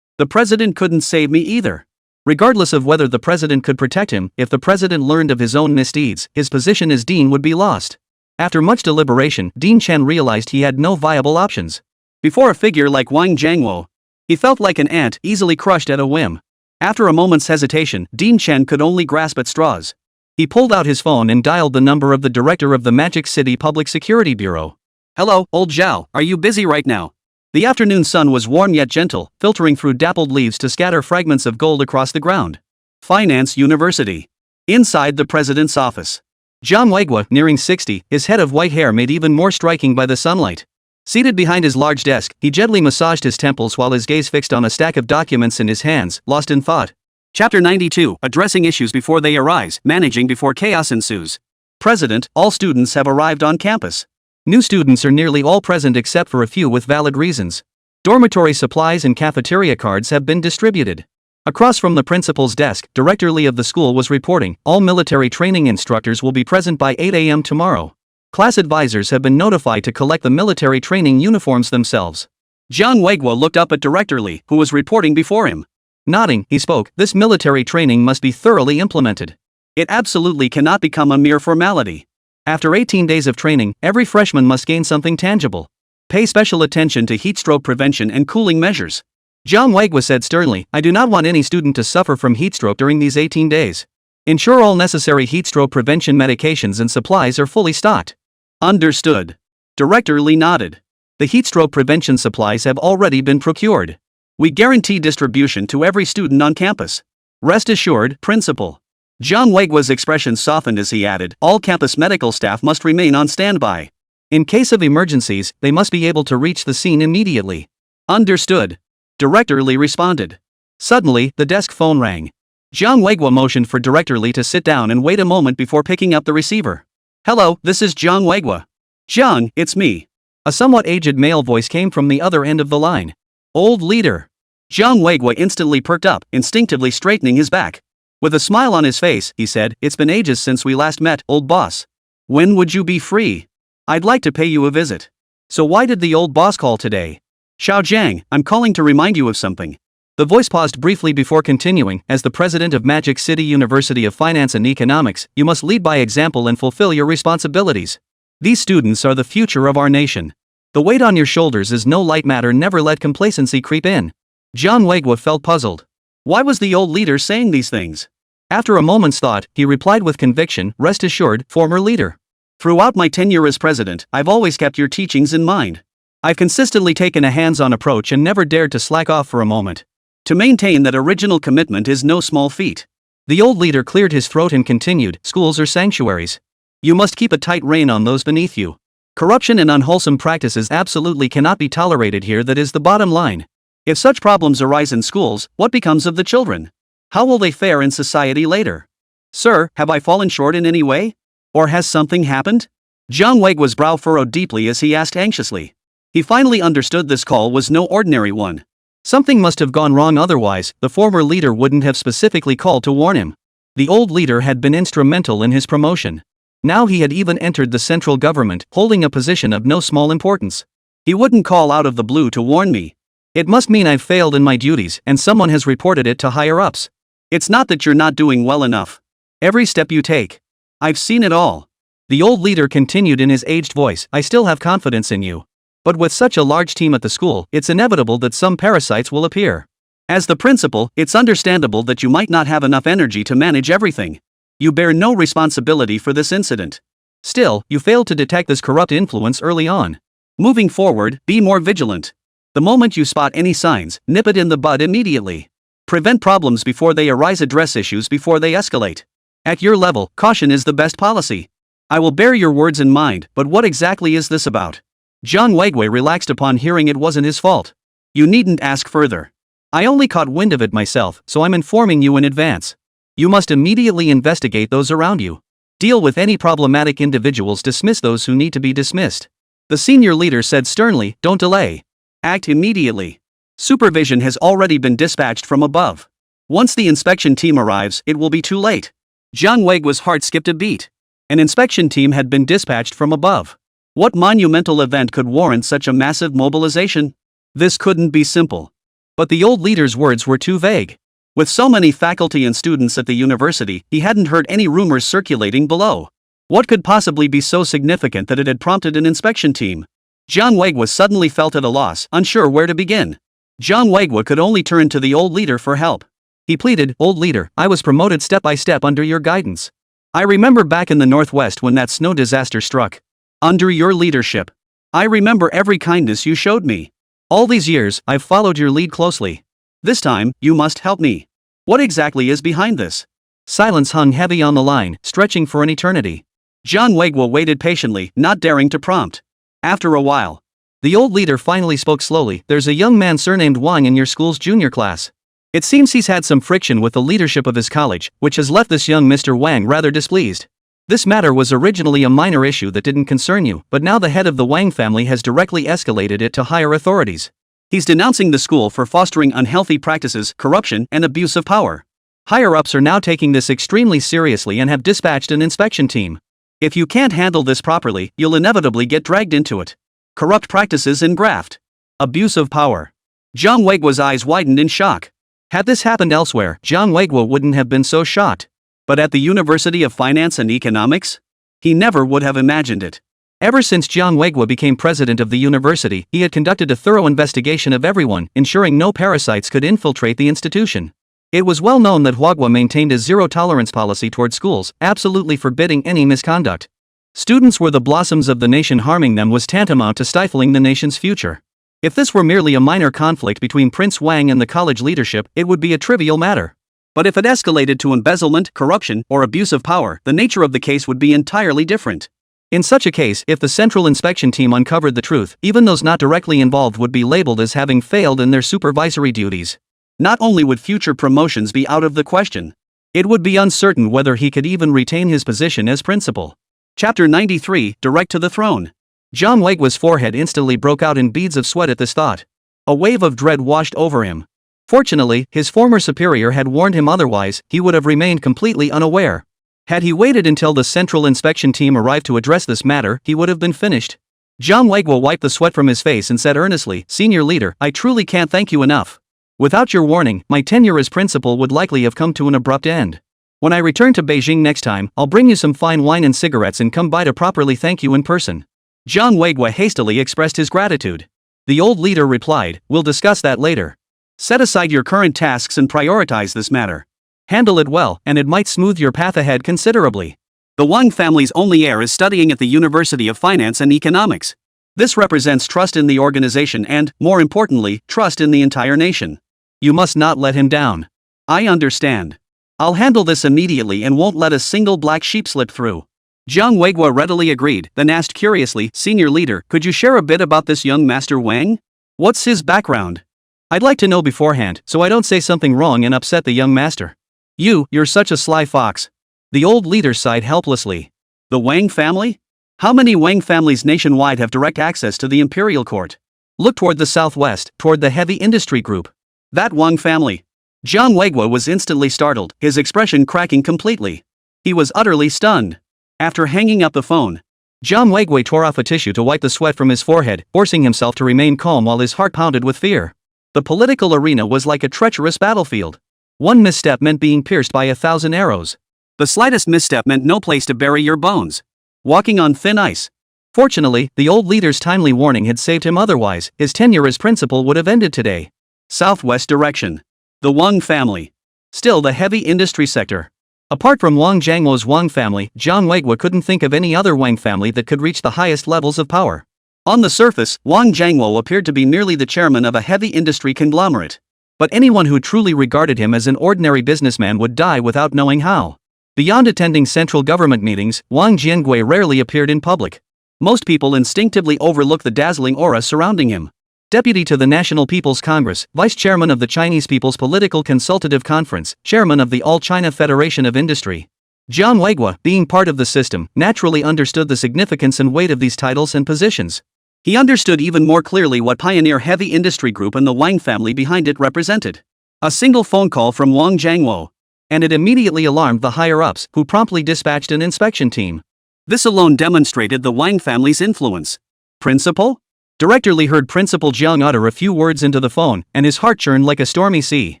The president couldn't save me either. Regardless of whether the president could protect him, if the president learned of his own misdeeds, his position as dean would be lost. After much deliberation, Dean Chen realized he had no viable options. Before a figure like Wang Jiangwo, he felt like an ant easily crushed at a whim. After a moment's hesitation, Dean Chen could only grasp at straws. He pulled out his phone and dialed the number of the director of the Magic City Public Security Bureau. "Hello, old Zhao, are you busy right now?" The afternoon sun was warm yet gentle, filtering through dappled leaves to scatter fragments of gold across the ground. Finance University. Inside the president's office. Zhang Weigua, nearing 60, his head of white hair made even more striking by the sunlight. Seated behind his large desk, he gently massaged his temples while his gaze fixed on a stack of documents in his hands, lost in thought. Chapter 92, Addressing Issues Before They Arise, Managing Before Chaos Ensues. President, all students have arrived on campus. New students are nearly all present except for a few with valid reasons. Dormitory supplies and cafeteria cards have been distributed. Across from the principal's desk, Director Li of the school was reporting, all military training instructors will be present by 8 a.m. tomorrow. Class advisors have been notified to collect the military training uniforms themselves. Zhang Weigua looked up at Director Li, who was reporting before him. Nodding, he spoke, "This military training must be thoroughly implemented. It absolutely cannot become a mere formality. After 18 days of training, every freshman must gain something tangible. Pay special attention to heat stroke prevention and cooling measures." Zhang Weigua said sternly, "I do not want any student to suffer from heat stroke during these 18 days. Ensure all necessary heat stroke prevention medications and supplies are fully stocked." Understood. Director Li nodded. The heat stroke prevention supplies have already been procured. We guarantee distribution to every student on campus. Rest assured, Principal. Zhang Weigua's expression softened as he added, all campus medical staff must remain on standby. In case of emergencies, they must be able to reach the scene immediately. Understood. Director Li responded. Suddenly, the desk phone rang. Zhang Weigua motioned for Director Li to sit down and wait a moment before picking up the receiver. "Hello, this is Zhang Weigua." "Zhang, it's me." A somewhat aged male voice came from the other end of the line. "Old leader." Zhang Weigua instantly perked up, instinctively straightening his back. With a smile on his face, he said, "It's been ages since we last met, old boss. When would you be free? I'd like to pay you a visit." "So why did the old boss call today?" "Xiao Jiang, I'm calling to remind you of something." The voice paused briefly before continuing, "As the president of Magic City University of Finance and Economics, you must lead by example and fulfill your responsibilities. These students are the future of our nation. The weight on your shoulders is no light matter, never let complacency creep in." Zhang Weigua felt puzzled. Why was the old leader saying these things? After a moment's thought, he replied with conviction, "Rest assured, former leader. Throughout my tenure as president, I've always kept your teachings in mind. I've consistently taken a hands-on approach and never dared to slack off for a moment. To maintain that original commitment is no small feat." The old leader cleared his throat and continued, "Schools are sanctuaries. You must keep a tight rein on those beneath you. Corruption and unwholesome practices absolutely cannot be tolerated here, that is the bottom line. If such problems arise in schools, what becomes of the children? How will they fare in society later? Sir, have I fallen short in any way? Or has something happened?" Zhang Weigua's brow furrowed deeply as he asked anxiously. He finally understood this call was no ordinary one. Something must have gone wrong, otherwise, the former leader wouldn't have specifically called to warn him. The old leader had been instrumental in his promotion. Now he had even entered the central government, holding a position of no small importance. He wouldn't call out of the blue to warn me. It must mean I've failed in my duties and someone has reported it to higher-ups. It's not that you're not doing well enough. Every step you take. I've seen it all. The old leader continued in his aged voice, I still have confidence in you. But with such a large team at the school, it's inevitable that some parasites will appear. As the principal, it's understandable that you might not have enough energy to manage everything. You bear no responsibility for this incident. Still, you failed to detect this corrupt influence early on. Moving forward, be more vigilant. The moment you spot any signs, nip it in the bud immediately. Prevent problems before they arise, address issues before they escalate. At your level, caution is the best policy. I will bear your words in mind, but what exactly is this about? Zhang Weigui relaxed upon hearing it wasn't his fault. You needn't ask further. I only caught wind of it myself, so I'm informing you in advance. You must immediately investigate those around you. Deal with any problematic individuals, dismiss those who need to be dismissed. The senior leader said sternly, don't delay. Act immediately. Supervision has already been dispatched from above. Once the inspection team arrives, it will be too late. Zhang Weigui's heart skipped a beat. An inspection team had been dispatched from above. What monumental event could warrant such a massive mobilization? This couldn't be simple. But the old leader's words were too vague. With so many faculty and students at the university, he hadn't heard any rumors circulating below. What could possibly be so significant that it had prompted an inspection team? Zhang Weigui suddenly felt at a loss, unsure where to begin. Zhang Weigui could only turn to the old leader for help. He pleaded, old leader, I was promoted step by step under your guidance. I remember back in the Northwest when that snow disaster struck. Under your leadership. I remember every kindness you showed me. All these years, I've followed your lead closely. This time, you must help me. What exactly is behind this? Silence hung heavy on the line, stretching for an eternity. Zhang Weigui waited patiently, not daring to prompt. After a while, the old leader finally spoke slowly, there's a young man surnamed Wang in your school's junior class. It seems he's had some friction with the leadership of his college, which has left this young Mr. Wang rather displeased. This matter was originally a minor issue that didn't concern you, but now the head of the Wang family has directly escalated it to higher authorities. He's denouncing the school for fostering unhealthy practices, corruption, and abuse of power. Higher-ups are now taking this extremely seriously and have dispatched an inspection team. If you can't handle this properly, you'll inevitably get dragged into it. Corrupt practices in graft. Abuse of power. Zhang Weigui's eyes widened in shock. Had this happened elsewhere, Zhang Weigui wouldn't have been so shocked. But at the University of Finance and Economics? He never would have imagined it. Ever since Zhang Weigui became president of the university, he had conducted a thorough investigation of everyone, ensuring no parasites could infiltrate the institution. It was well known that Huagua maintained a zero-tolerance policy toward schools, absolutely forbidding any misconduct. Students were the blossoms of the nation, harming them was tantamount to stifling the nation's future. If this were merely a minor conflict between Prince Wang and the college leadership, it would be a trivial matter. But if it escalated to embezzlement, corruption, or abuse of power, the nature of the case would be entirely different. In such a case, if the central inspection team uncovered the truth, even those not directly involved would be labeled as having failed in their supervisory duties. Not only would future promotions be out of the question, it would be uncertain whether he could even retain his position as principal. Chapter 93, Direct to the Throne. Zhang Weigui's forehead instantly broke out in beads of sweat at this thought. A wave of dread washed over him. Fortunately, his former superior had warned him, otherwise, he would have remained completely unaware. Had he waited until the central inspection team arrived to address this matter, he would have been finished. Zhang Weigui wiped the sweat from his face and said earnestly, Senior leader, I truly can't thank you enough. Without your warning, my tenure as principal would likely have come to an abrupt end. When I return to Beijing next time, I'll bring you some fine wine and cigarettes and come by to properly thank you in person. Zhang Weigui hastily expressed his gratitude. The old leader replied, we'll discuss that later. Set aside your current tasks and prioritize this matter. Handle it well, and it might smooth your path ahead considerably. The Wang family's only heir is studying at the University of Finance and Economics. This represents trust in the organization and, more importantly, trust in the entire nation. You must not let him down. I understand. I'll handle this immediately and won't let a single black sheep slip through. Zhang Weigui readily agreed, then asked curiously, Senior leader, could you share a bit about this young Master Wang? What's his background? I'd like to know beforehand, so I don't say something wrong and upset the young master. You're such a sly fox. The old leader sighed helplessly. The Wang family? How many Wang families nationwide have direct access to the imperial court? Look toward the southwest, toward the heavy industry group. That Wang family. Jiang Weiguo was instantly startled, his expression cracking completely. He was utterly stunned. After hanging up the phone, Jiang Weiguo tore off a tissue to wipe the sweat from his forehead, forcing himself to remain calm while his heart pounded with fear. The political arena was like a treacherous battlefield. One misstep meant being pierced by 1,000 arrows. The slightest misstep meant no place to bury your bones. Walking on thin ice. Fortunately, the old leader's timely warning had saved him, otherwise, his tenure as principal would have ended today. Southwest direction. The Wang family. Still the heavy industry sector. Apart from Wang Jiangwo's Wang family, Jiang Weiguo couldn't think of any other Wang family that could reach the highest levels of power. On the surface, Wang Jiangwo appeared to be merely the chairman of a heavy industry conglomerate. But anyone who truly regarded him as an ordinary businessman would die without knowing how. Beyond attending central government meetings, Wang Jiangwei rarely appeared in public. Most people instinctively overlook the dazzling aura surrounding him. Deputy to the National People's Congress, Vice Chairman of the Chinese People's Political Consultative Conference, Chairman of the All-China Federation of Industry. Jiang Weiguo, being part of the system, naturally understood the significance and weight of these titles and positions. He understood even more clearly what pioneer heavy industry group and the Wang family behind it represented. A single phone call from Wang Jiangwo, and it immediately alarmed the higher-ups, who promptly dispatched an inspection team. This alone demonstrated the Wang family's influence. Principal? Director Li heard Principal Jiang utter a few words into the phone, and his heart churned like a stormy sea.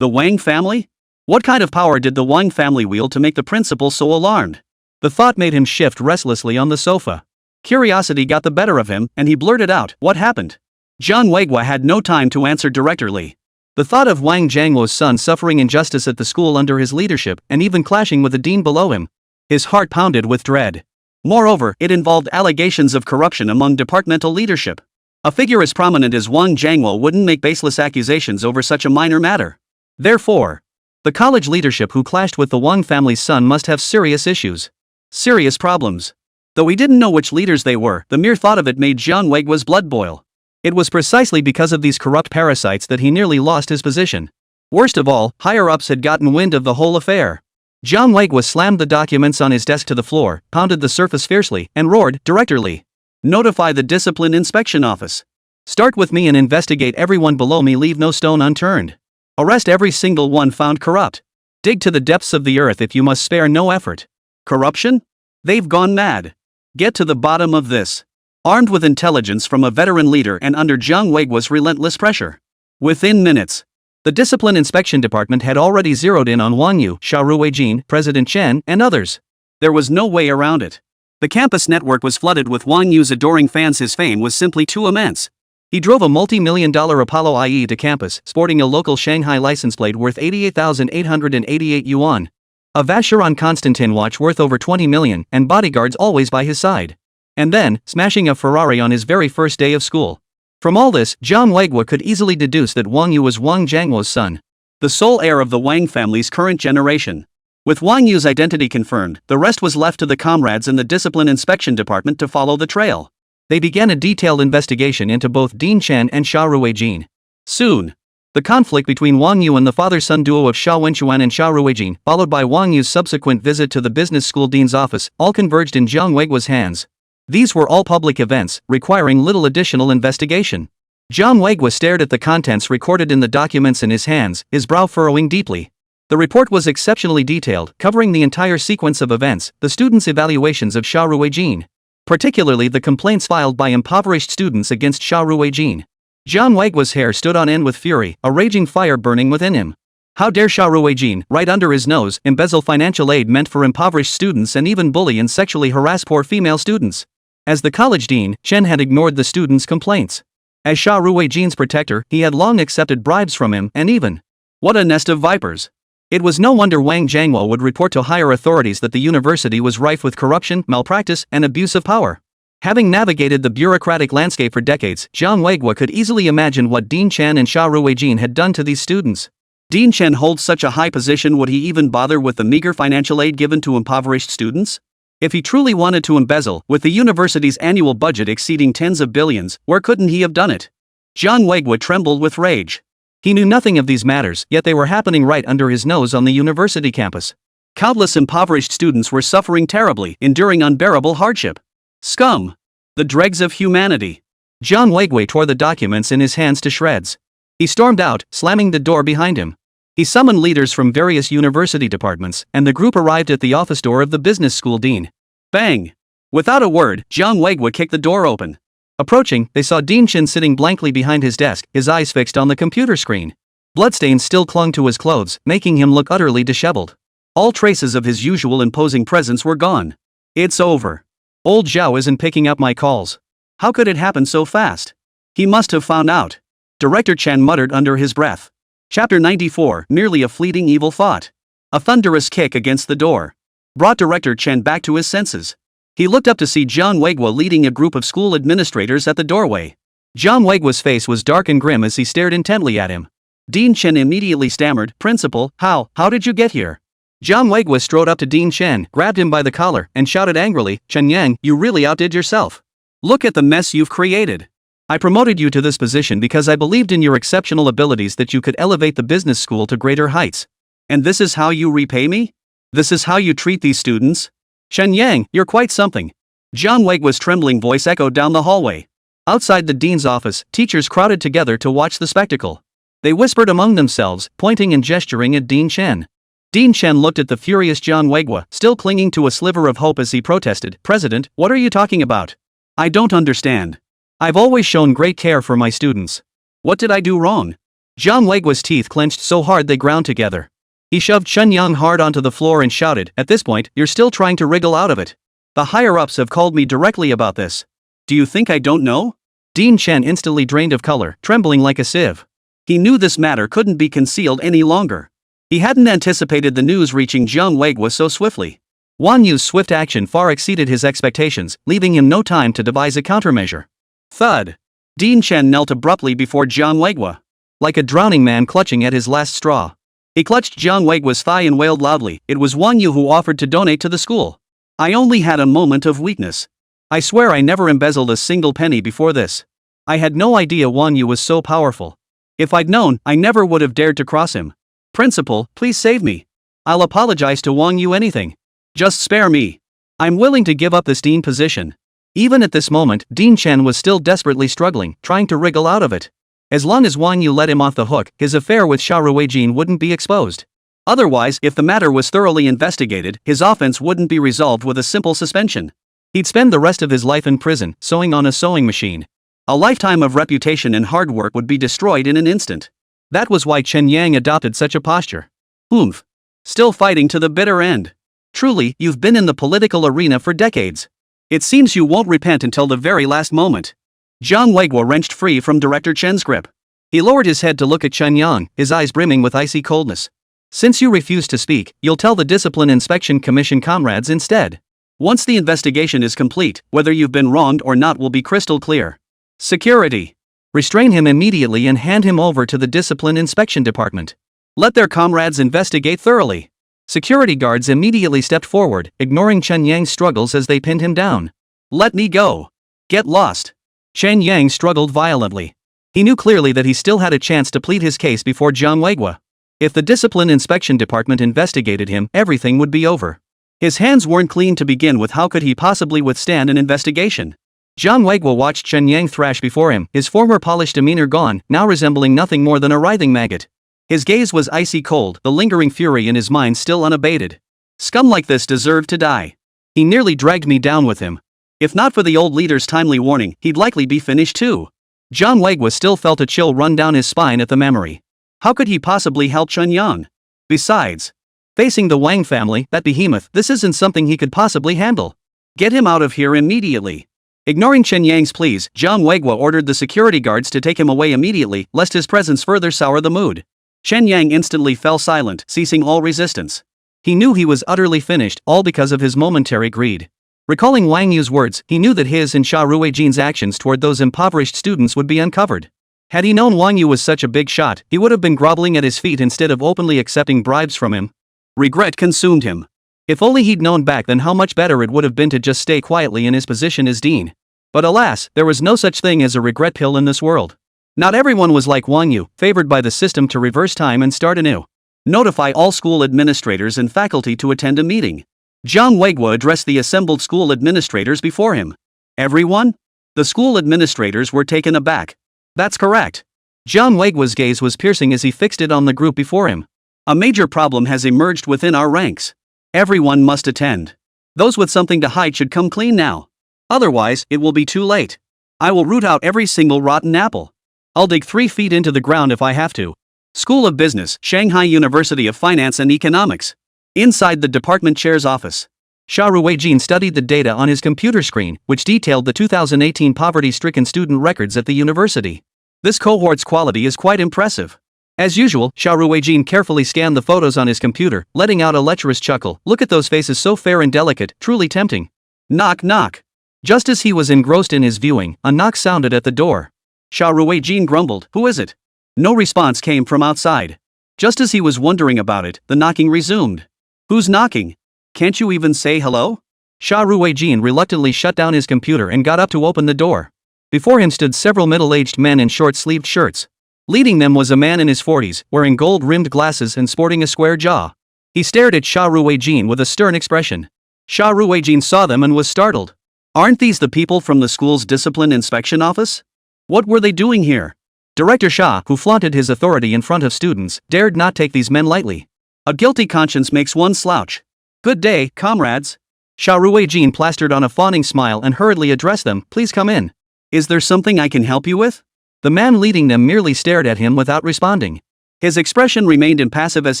The Wang family? What kind of power did the Wang family wield to make the principal so alarmed? The thought made him shift restlessly on the sofa. Curiosity got the better of him, and he blurted out, "What happened?" Jiang Weiguo had no time to answer Director Li. The thought of Wang Jiangwo's son suffering injustice at the school under his leadership, and even clashing with the dean below him. His heart pounded with dread. Moreover, it involved allegations of corruption among departmental leadership. A figure as prominent as Wang Jiangwo wouldn't make baseless accusations over such a minor matter. Therefore, the college leadership who clashed with the Wang family's son must have serious issues. Serious problems. Though he didn't know which leaders they were, the mere thought of it made Jiang Weiguo's blood boil. It was precisely because of these corrupt parasites that he nearly lost his position. Worst of all, higher-ups had gotten wind of the whole affair. Jiang Weiguo slammed the documents on his desk to the floor, pounded the surface fiercely, and roared, "Director Li, notify the Discipline Inspection Office. Start with me and investigate everyone below me, leave no stone unturned. Arrest every single one found corrupt. Dig to the depths of the earth if you must, spare no effort." Corruption? They've gone mad. Get to the bottom of this. Armed with intelligence from a veteran leader and under Jiang Weiguo's relentless pressure. Within minutes, the Discipline Inspection Department had already zeroed in on Wang You, Xia Ruijin, President Chen, and others. There was no way around it. The campus network was flooded with Wang Yu's adoring fans. His fame was simply too immense. He drove a multi-million-dollar Apollo IE to campus, sporting a local Shanghai license plate worth 88,888 yuan. A Vacheron Constantin watch worth over 20 million, and bodyguards always by his side. And then, smashing a Ferrari on his very first day of school. From all this, Jiang Weiguo could easily deduce that Wang Yu was Wang Jiangwo's son, the sole heir of the Wang family's current generation. With Wang Yu's identity confirmed, the rest was left to the comrades in the Discipline Inspection Department to follow the trail. They began a detailed investigation into both Dean Chen and Xia Ruijin. Soon, the conflict between Wang Yu and the father-son duo of Xia Wenquan and Xia Ruijin, followed by Wang Yu's subsequent visit to the business school dean's office, all converged in Jiang Weiguo's hands. These were all public events, requiring little additional investigation. Jiang Weiguo stared at the contents recorded in the documents in his hands, his brow furrowing deeply. The report was exceptionally detailed, covering the entire sequence of events, the students' evaluations of Xia Ruijin, particularly the complaints filed by impoverished students against Xia Ruijin. Jiang Weiguo's hair stood on end with fury, a raging fire burning within him. How dare Xia Ruijin, right under his nose, embezzle financial aid meant for impoverished students and even bully and sexually harass poor female students? As the college dean, Chen had ignored the students' complaints. As Xia Ruijin's protector, he had long accepted bribes from him, and even. What a nest of vipers! It was no wonder Wang Jiangwo would report to higher authorities that the university was rife with corruption, malpractice, and abuse of power. Having navigated the bureaucratic landscape for decades, Jiang Weiguo could easily imagine what Dean Chen and Xia Ruijin had done to these students. Dean Chen holds such a high position, would he even bother with the meager financial aid given to impoverished students? If he truly wanted to embezzle, with the university's annual budget exceeding tens of billions, where couldn't he have done it? Jiang Weiguo trembled with rage. He knew nothing of these matters, yet they were happening right under his nose on the university campus. Countless impoverished students were suffering terribly, enduring unbearable hardship. Scum. The dregs of humanity. Jiang Weigui tore the documents in his hands to shreds. He stormed out, slamming the door behind him. He summoned leaders from various university departments, and the group arrived at the office door of the business school dean. Bang! Without a word, Jiang Weigui kicked the door open. Approaching, they saw Dean Chen sitting blankly behind his desk, his eyes fixed on the computer screen. Bloodstains still clung to his clothes, making him look utterly disheveled. All traces of his usual imposing presence were gone. It's over. Old Zhao isn't picking up my calls. How could it happen so fast? He must have found out. Director Chen muttered under his breath. Chapter 94, merely a fleeting evil thought. A thunderous kick against the door brought Director Chen back to his senses. He looked up to see Jiang Weigui leading a group of school administrators at the doorway. Jiang Weigui's face was dark and grim as he stared intently at him. Dean Chen immediately stammered, "Principal, how did you get here?" Jiang Weigui strode up to Dean Chen, grabbed him by the collar, and shouted angrily, "Chen Yang, you really outdid yourself. Look at the mess you've created. I promoted you to this position because I believed in your exceptional abilities that you could elevate the business school to greater heights. And this is how you repay me? This is how you treat these students? Chen Yang, you're quite something." Jiang Weigui's trembling voice echoed down the hallway. Outside the dean's office, teachers crowded together to watch the spectacle. They whispered among themselves, pointing and gesturing at Dean Chen. Dean Chen looked at the furious Jiang Weigui, still clinging to a sliver of hope as he protested, "President, what are you talking about? I don't understand. I've always shown great care for my students. What did I do wrong?" Jiang Weigui's teeth clenched so hard they ground together. He shoved Chen Yang hard onto the floor and shouted, "At this point, you're still trying to wriggle out of it. The higher-ups have called me directly about this." "Do you think I don't know?" Dean Chen instantly drained of color, trembling like a sieve. He knew this matter couldn't be concealed any longer. He hadn't anticipated the news reaching Jiang Weigui so swiftly. Wang Yu's swift action far exceeded his expectations, leaving him no time to devise a countermeasure. Thud. Dean Chen knelt abruptly before Jiang Weigui. Like a drowning man clutching at his last straw. He clutched Jiang Weigui's thigh and wailed loudly, "It was Wang You who offered to donate to the school. I only had a moment of weakness. I swear I never embezzled a single penny before this. I had no idea Wang You was so powerful. If I'd known, I never would have dared to cross him. Principal, please save me. I'll apologize to Wang You anything. Just spare me. I'm willing to give up this dean position." Even at this moment, Dean Chen was still desperately struggling, trying to wriggle out of it. As long as Wang You let him off the hook, his affair with Xia Ruijin wouldn't be exposed. Otherwise, if the matter was thoroughly investigated, his offense wouldn't be resolved with a simple suspension. He'd spend the rest of his life in prison, sewing on a sewing machine. A lifetime of reputation and hard work would be destroyed in an instant. That was why Chen Yang adopted such a posture. Oomph. Still fighting to the bitter end. Truly, you've been in the political arena for decades. It seems you won't repent until the very last moment. Jiang Weigui wrenched free from Director Chen's grip. He lowered his head to look at Chen Yang, his eyes brimming with icy coldness. "Since you refuse to speak, you'll tell the Discipline Inspection Commission comrades instead. Once the investigation is complete, whether you've been wronged or not will be crystal clear. Security. Restrain him immediately and hand him over to the Discipline Inspection Department. Let their comrades investigate thoroughly." Security guards immediately stepped forward, ignoring Chen Yang's struggles as they pinned him down. "Let me go. Get lost." Chen Yang struggled violently. He knew clearly that he still had a chance to plead his case before Jiang Weigui. If the Discipline Inspection Department investigated him, everything would be over. His hands weren't clean to begin with. How could he possibly withstand an investigation? Jiang Weigui watched Chen Yang thrash before him, his former polished demeanor gone, now resembling nothing more than a writhing maggot. His gaze was icy cold, the lingering fury in his mind still unabated. Scum like this deserved to die. He nearly dragged me down with him. If not for the old leader's timely warning, he'd likely be finished too. Jiang Weigui still felt a chill run down his spine at the memory. How could he possibly help Chen Yang? Besides, facing the Wang family, that behemoth, this isn't something he could possibly handle. Get him out of here immediately. Ignoring Chen Yang's pleas, Jiang Weigui ordered the security guards to take him away immediately, lest his presence further sour the mood. Chen Yang instantly fell silent, ceasing all resistance. He knew he was utterly finished, all because of his momentary greed. Recalling Wang Yu's words, he knew that his and Xia Ruijin's actions toward those impoverished students would be uncovered. Had he known Wang Yu was such a big shot, he would have been groveling at his feet instead of openly accepting bribes from him. Regret consumed him. If only he'd known back then how much better it would have been to just stay quietly in his position as dean. But alas, there was no such thing as a regret pill in this world. Not everyone was like Wang Yu, favored by the system to reverse time and start anew. Notify all school administrators and faculty to attend a meeting. Jiang Weigui addressed the assembled school administrators before him. Everyone? The school administrators were taken aback. That's correct. Jiang Weiguo's gaze was piercing as he fixed it on the group before him. A major problem has emerged within our ranks. Everyone must attend. Those with something to hide should come clean now. Otherwise, it will be too late. I will root out every single rotten apple. I'll dig 3 feet into the ground if I have to. School of Business, Shanghai University of Finance and Economics. Inside the department chair's office, Xia Ruijin studied the data on his computer screen, which detailed the 2018 poverty-stricken student records at the university. This cohort's quality is quite impressive. As usual, Xia Ruijin carefully scanned the photos on his computer, letting out a lecherous chuckle. Look at those faces, so fair and delicate, truly tempting. Knock knock. Just as he was engrossed in his viewing, a knock sounded at the door. Xia Ruijin grumbled, "Who is it?" No response came from outside. Just as he was wondering about it, the knocking resumed. "Who's knocking? Can't you even say hello?" Xia Ruijin reluctantly shut down his computer and got up to open the door. Before him stood several middle-aged men in short-sleeved shirts. Leading them was a man in his 40s, wearing gold-rimmed glasses and sporting a square jaw. He stared at Xia Ruijin with a stern expression. Xia Ruijin saw them and was startled. Aren't these the people from the school's discipline inspection office? What were they doing here? Director Xia, who flaunted his authority in front of students, dared not take these men lightly. A guilty conscience makes one slouch. "Good day, comrades." Xia Ruijin plastered on a fawning smile and hurriedly addressed them, "Please come in. Is there something I can help you with?" The man leading them merely stared at him without responding. His expression remained impassive as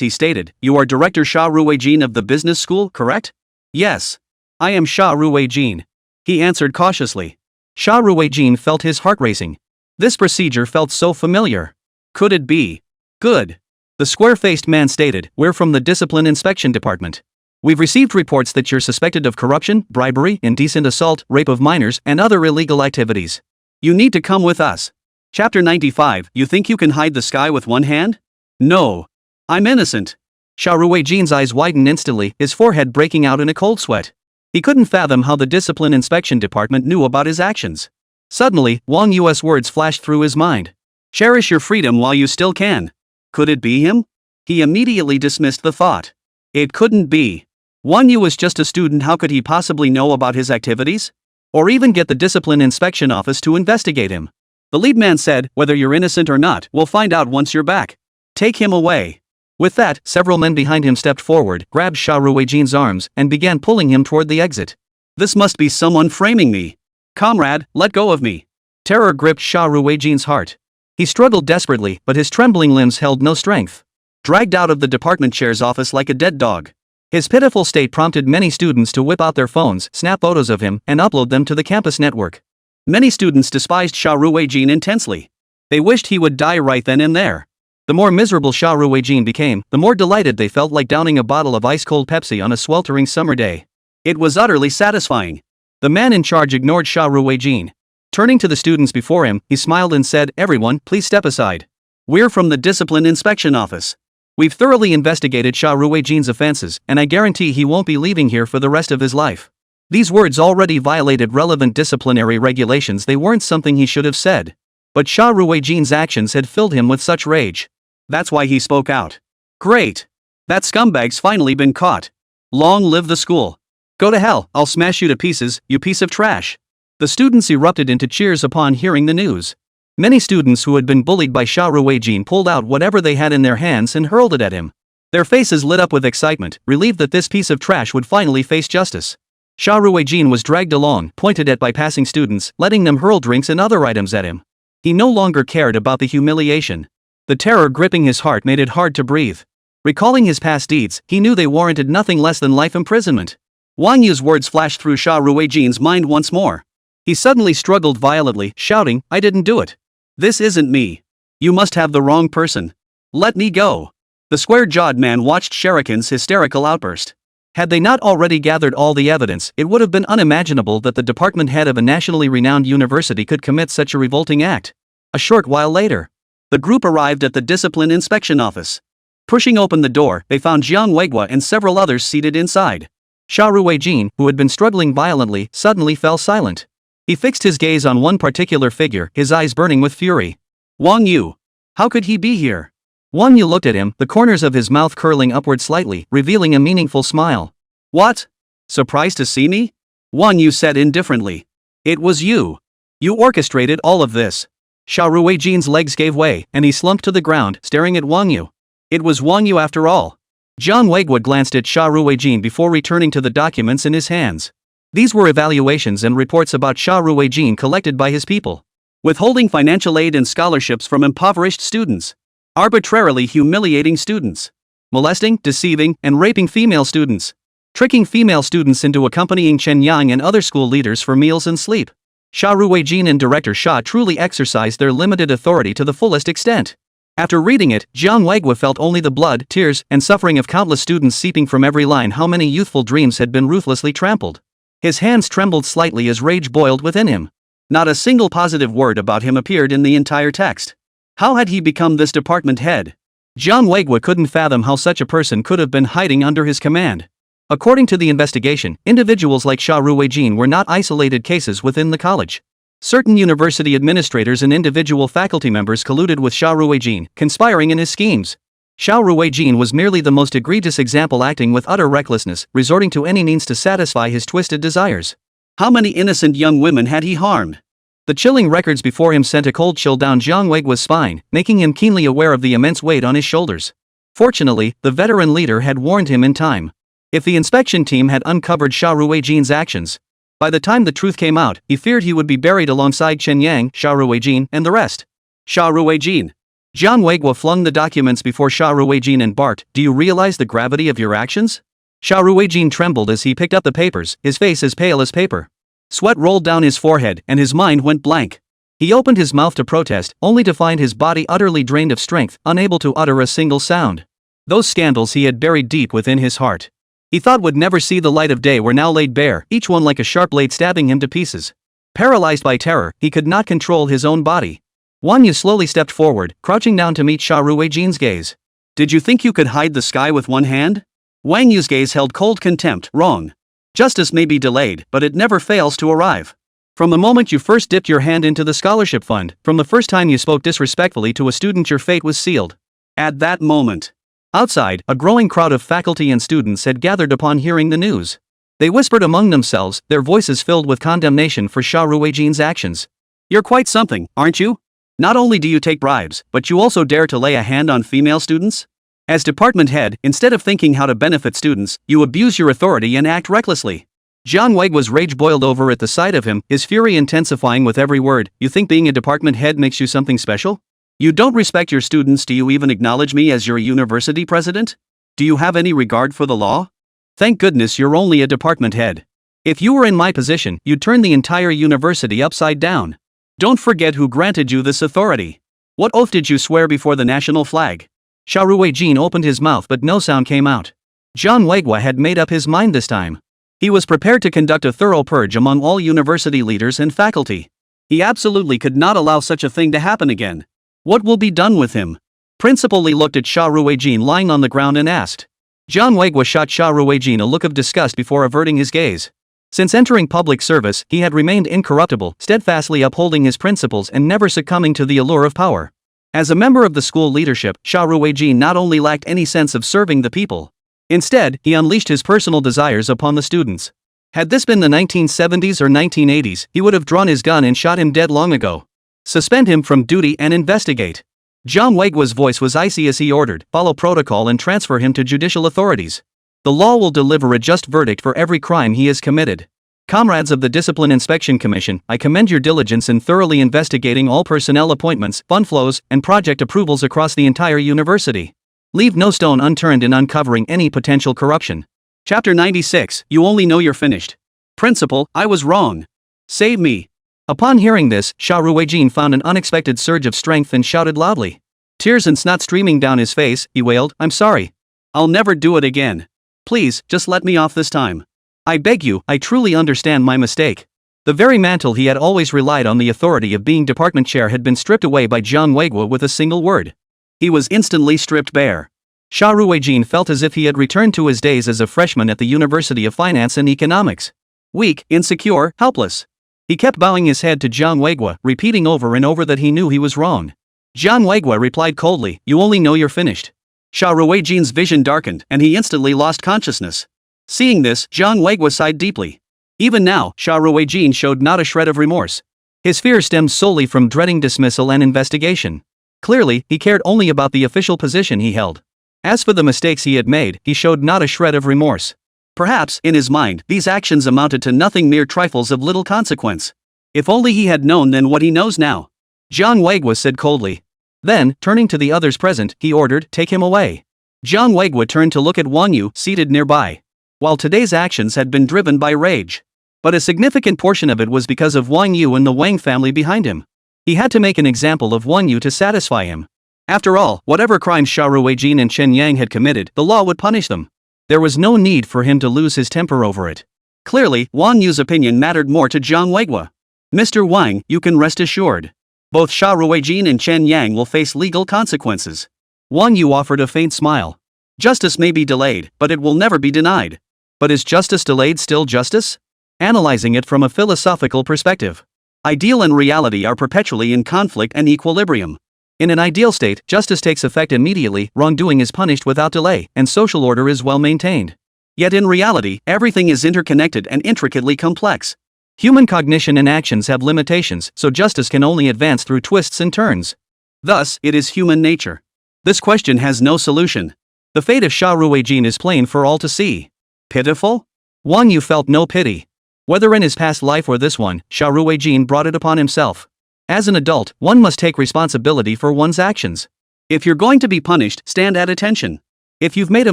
he stated, "You are Director Xia Ruijin of the business school, correct?" "Yes. I am Xia Ruijin," he answered cautiously. Xia Ruijin felt his heart racing. This procedure felt so familiar. Could it be? "Good." The square-faced man stated, "We're from the Discipline Inspection Department. We've received reports that you're suspected of corruption, bribery, indecent assault, rape of minors, and other illegal activities. You need to come with us." Chapter 95. You think you can hide the sky with one hand? No. I'm innocent. Xia Ruijin's eyes widened instantly, his forehead breaking out in a cold sweat. He couldn't fathom how the Discipline Inspection Department knew about his actions. Suddenly, Wang Yu's words flashed through his mind. "Cherish your freedom while you still can." Could it be him? He immediately dismissed the thought. It couldn't be. Wang Yu was just a student, how could he possibly know about his activities? Or even get the Discipline Inspection Office to investigate him? The lead man said, "Whether you're innocent or not, we'll find out once you're back. Take him away." With that, several men behind him stepped forward, grabbed Xia Ruijin's arms, and began pulling him toward the exit. This must be someone framing me. "Comrade, let go of me." Terror gripped Xia Ruijin's heart. He struggled desperately, but his trembling limbs held no strength. Dragged out of the department chair's office like a dead dog. His pitiful state prompted many students to whip out their phones, snap photos of him, and upload them to the campus network. Many students despised Xia Ruijin intensely. They wished he would die right then and there. The more miserable Xia Ruijin became, the more delighted they felt, like downing a bottle of ice-cold Pepsi on a sweltering summer day. It was utterly satisfying. The man in charge ignored Xia Ruijin. Turning to the students before him, he smiled and said, "Everyone, please step aside. We're from the Discipline Inspection Office. We've thoroughly investigated Xia Ruijin's offenses, and I guarantee he won't be leaving here for the rest of his life." These words already violated relevant disciplinary regulations. They weren't something he should have said. But Xia Ruijin's actions had filled him with such rage. That's why he spoke out. "Great! That scumbag's finally been caught. Long live the school. Go to hell, I'll smash you to pieces, you piece of trash." The students erupted into cheers upon hearing the news. Many students who had been bullied by Xia Ruijin pulled out whatever they had in their hands and hurled it at him. Their faces lit up with excitement, relieved that this piece of trash would finally face justice. Xia Ruijin was dragged along, pointed at by passing students, letting them hurl drinks and other items at him. He no longer cared about the humiliation. The terror gripping his heart made it hard to breathe. Recalling his past deeds, he knew they warranted nothing less than life imprisonment. Wang Yu's words flashed through Xia Ruijin's mind once more. He suddenly struggled violently, shouting, "I didn't do it. This isn't me. You must have the wrong person. Let me go." The square-jawed man watched Shuriken's hysterical outburst. Had they not already gathered all the evidence, it would have been unimaginable that the department head of a nationally renowned university could commit such a revolting act. A short while later, the group arrived at the Discipline Inspection Office. Pushing open the door, they found Jiang Weiguo and several others seated inside. Xia Ruijin, who had been struggling violently, suddenly fell silent. He fixed his gaze on one particular figure, his eyes burning with fury. Wang You. How could he be here? Wang Yu looked at him, the corners of his mouth curling upward slightly, revealing a meaningful smile. "What? Surprised to see me?" Wang Yu said indifferently. It was you. You orchestrated all of this. Xia Ruijin's legs gave way, and he slumped to the ground, staring at Wang Yu. It was Wang Yu after all. Jiang Weiguo glanced at Xia Ruijin before returning to the documents in his hands. These were evaluations and reports about Xia Ruijin collected by his people. Withholding financial aid and scholarships from impoverished students. Arbitrarily humiliating students. Molesting, deceiving, and raping female students. Tricking female students into accompanying Chen Yang and other school leaders for meals and sleep. Xia Ruijin and Director Xia truly exercised their limited authority to the fullest extent. After reading it, Jiang Weiguo felt only the blood, tears, and suffering of countless students seeping from every line. How many youthful dreams had been ruthlessly trampled. His hands trembled slightly as rage boiled within him. Not a single positive word about him appeared in the entire text. How had he become this department head? Jiang Weiguo couldn't fathom how such a person could have been hiding under his command. According to the investigation, individuals like Xia Ruijin were not isolated cases within the college. Certain university administrators and individual faculty members colluded with Xia Ruijin, conspiring in his schemes. Xia Ruijin was merely the most egregious example, acting with utter recklessness, resorting to any means to satisfy his twisted desires. How many innocent young women had he harmed? The chilling records before him sent a cold chill down Jiang Weiguo's spine, making him keenly aware of the immense weight on his shoulders. Fortunately, the veteran leader had warned him in time. If the inspection team had uncovered Xia Ruijin's actions, by the time the truth came out, he feared he would be buried alongside Chen Yang, Xia Ruijin, and the rest. Xia Ruijin. Jiang Weiguo flung the documents before Xia Ruijin and barked, "Do you realize the gravity of your actions?" Xia Ruijin trembled as he picked up the papers, his face as pale as paper. Sweat rolled down his forehead, and his mind went blank. He opened his mouth to protest, only to find his body utterly drained of strength, unable to utter a single sound. Those scandals he had buried deep within his heart, he thought would never see the light of day, were now laid bare, each one like a sharp blade stabbing him to pieces. Paralyzed by terror, he could not control his own body. Wang Yu slowly stepped forward, crouching down to meet Xia Ruijin's gaze. "Did you think you could hide the sky with one hand?" Wang Yu's gaze held cold contempt. "Wrong. Justice may be delayed, but it never fails to arrive. From the moment you first dipped your hand into the scholarship fund, from the first time you spoke disrespectfully to a student, your fate was sealed." At that moment, outside, a growing crowd of faculty and students had gathered upon hearing the news. They whispered among themselves, their voices filled with condemnation for Xia Ruijin's actions. "You're quite something, aren't you? Not only do you take bribes, but you also dare to lay a hand on female students? As department head, instead of thinking how to benefit students, you abuse your authority and act recklessly." Jiang Weiguo's rage boiled over at the sight of him, his fury intensifying with every word. "You think being a department head makes you something special? You don't respect your students. Do you even acknowledge me as your university president? Do you have any regard for the law? Thank goodness you're only a department head. If you were in my position, you'd turn the entire university upside down. Don't forget who granted you this authority. What oath did you swear before the national flag?" Xia Ruijin opened his mouth, but no sound came out. Jiang Weiguo had made up his mind this time. He was prepared to conduct a thorough purge among all university leaders and faculty. He absolutely could not allow such a thing to happen again. What will be done with him? Principal Li looked at Xia Ruijin lying on the ground and asked. Jiang Weiguo shot Xia Ruijin a look of disgust before averting his gaze. Since entering public service, he had remained incorruptible, steadfastly upholding his principles and never succumbing to the allure of power. As a member of the school leadership, Xia Ruijin not only lacked any sense of serving the people. Instead, he unleashed his personal desires upon the students. Had this been the 1970s or 1980s, he would have drawn his gun and shot him dead long ago. Suspend him from duty and investigate. Jiang Weiguo's voice was icy as he ordered, follow protocol and transfer him to judicial authorities. The law will deliver a just verdict for every crime he has committed. Comrades of the Discipline Inspection Commission, I commend your diligence in thoroughly investigating all personnel appointments, fund flows, and project approvals across the entire university. Leave no stone unturned in uncovering any potential corruption. Chapter 96, You Only Know You're Finished. Principal, I was wrong. Save me. Upon hearing this, Xia Ruijin found an unexpected surge of strength and shouted loudly. Tears and snot streaming down his face, he wailed, I'm sorry. I'll never do it again. Please, just let me off this time. I beg you, I truly understand my mistake. The very mantle he had always relied on, the authority of being department chair, had been stripped away by Jiang Weiguo with a single word. He was instantly stripped bare. Xia Ruijin felt as if he had returned to his days as a freshman at the University of Finance and Economics. Weak, insecure, helpless. He kept bowing his head to Jiang Weiguo, repeating over and over that he knew he was wrong. Jiang Weiguo replied coldly, You only know you're finished. Xia Ruijin's vision darkened, and he instantly lost consciousness. Seeing this, Jiang Weiguo sighed deeply. Even now, Xia Ruijin showed not a shred of remorse. His fear stemmed solely from dreading dismissal and investigation. Clearly, he cared only about the official position he held. As for the mistakes he had made, he showed not a shred of remorse. Perhaps, in his mind, these actions amounted to nothing, mere trifles of little consequence. If only he had known then what he knows now. Jiang Weigua said coldly. Then, turning to the others present, he ordered, "Take him away." Jiang Weigua turned to look at Wang You, seated nearby. While today's actions had been driven by rage, but a significant portion of it was because of Wang You and the Wang family behind him. He had to make an example of Wang Yu to satisfy him. After all, whatever crimes Xia Ruijin and Chen Yang had committed, the law would punish them. There was no need for him to lose his temper over it. Clearly, Wang Yu's opinion mattered more to Jiang Weigua. "Mr. Wang, you can rest assured. Both Xia Ruijin and Chen Yang will face legal consequences." Wang Yu offered a faint smile. "Justice may be delayed, but it will never be denied." But is justice delayed still justice? Analyzing it from a philosophical perspective, ideal and reality are perpetually in conflict and equilibrium. In an ideal state, justice takes effect immediately, wrongdoing is punished without delay, and social order is well maintained. Yet in reality, everything is interconnected and intricately complex. Human cognition and actions have limitations, so justice can only advance through twists and turns. Thus, it is human nature. This question has no solution. The fate of Xia Ruijin is plain for all to see. Pitiful? Wang Yu felt no pity. Whether in his past life or this one, Xia Ruijin brought it upon himself. As an adult, one must take responsibility for one's actions. If you're going to be punished, stand at attention. If you've made a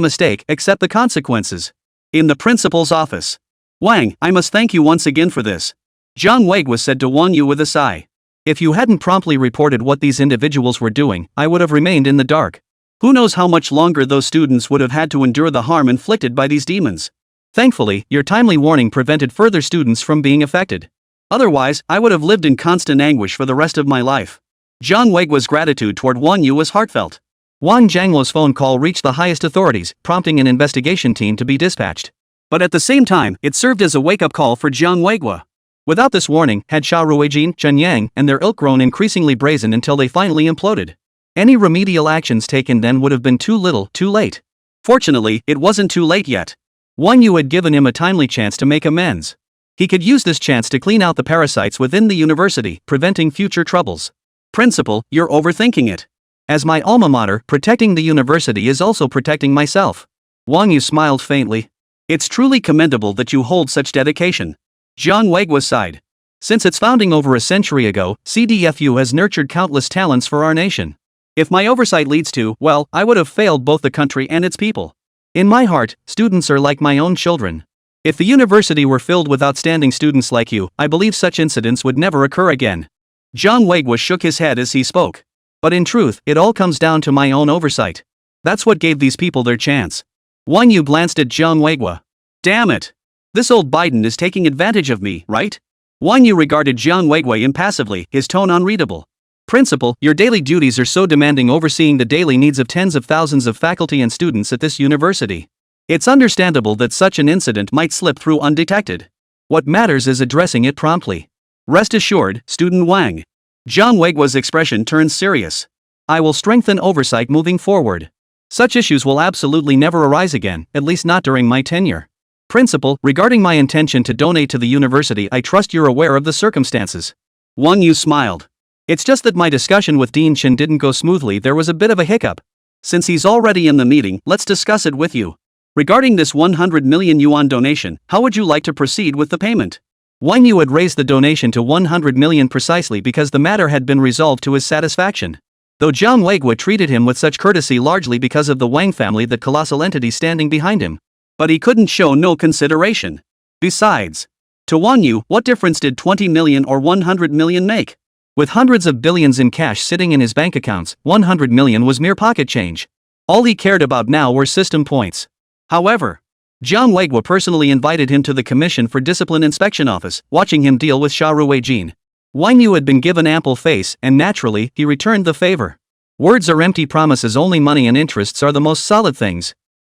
mistake, accept the consequences. In the principal's office. "Wang, I must thank you once again for this," Jiang Weigua said to Wang Yu with a sigh. "If you hadn't promptly reported what these individuals were doing, I would have remained in the dark. Who knows how much longer those students would have had to endure the harm inflicted by these demons. Thankfully, your timely warning prevented further students from being affected. Otherwise, I would have lived in constant anguish for the rest of my life." Jiang Weigua's gratitude toward Wang Yu was heartfelt. Wang Jiangluo's phone call reached the highest authorities, prompting an investigation team to be dispatched. But at the same time, it served as a wake-up call for Jiang Weigua. Without this warning, had Xia Ruijin, Chen Yang, and their ilk grown increasingly brazen until they finally imploded. Any remedial actions taken then would have been too little, too late. Fortunately, it wasn't too late yet. Wang Yu had given him a timely chance to make amends. He could use this chance to clean out the parasites within the university, preventing future troubles. "Principal, you're overthinking it. As my alma mater, protecting the university is also protecting myself." Wang Yu smiled faintly. "It's truly commendable that you hold such dedication." Jiang Weigua sighed. "Since its founding over a century ago, CDFU has nurtured countless talents for our nation. If my oversight leads to, well, I would have failed both the country and its people. In my heart, students are like my own children. If the university were filled with outstanding students like you, I believe such incidents would never occur again." Jiang Weigua shook his head as he spoke. "But in truth, it all comes down to my own oversight. That's what gave these people their chance." Wang Yu glanced at Jiang Weigua. "Damn it! This old Biden is taking advantage of me, right?" Wang Yu regarded Jiang Weigua impassively, his tone unreadable. "Principal, your daily duties are so demanding, overseeing the daily needs of tens of thousands of faculty and students at this university. It's understandable that such an incident might slip through undetected. What matters is addressing it promptly. Rest assured, student Wang." Jiang Weigua's expression turned serious. "I will strengthen oversight moving forward. Such issues will absolutely never arise again, at least not during my tenure. Principal, regarding my intention to donate to the university, I trust you're aware of the circumstances." Wang Yu smiled. "It's just that my discussion with Dean Chen didn't go smoothly, there was a bit of a hiccup. Since he's already in the meeting, let's discuss it with you. Regarding this 100 million yuan donation, how would you like to proceed with the payment?" Wang Yu had raised the donation to 100 million precisely because the matter had been resolved to his satisfaction. Though Jiang Weigua treated him with such courtesy largely because of the Wang family, that colossal entity standing behind him. But he couldn't show no consideration. Besides, to Wang Yu, what difference did 20 million or 100 million make? With hundreds of billions in cash sitting in his bank accounts, 100 million was mere pocket change. All he cared about now were system points. However, Jiang Weigua personally invited him to the Commission for Discipline Inspection office, watching him deal with Xia Ruijin. Wang Yu had been given ample face, and naturally, he returned the favor. Words are empty promises, only money and interests are the most solid things.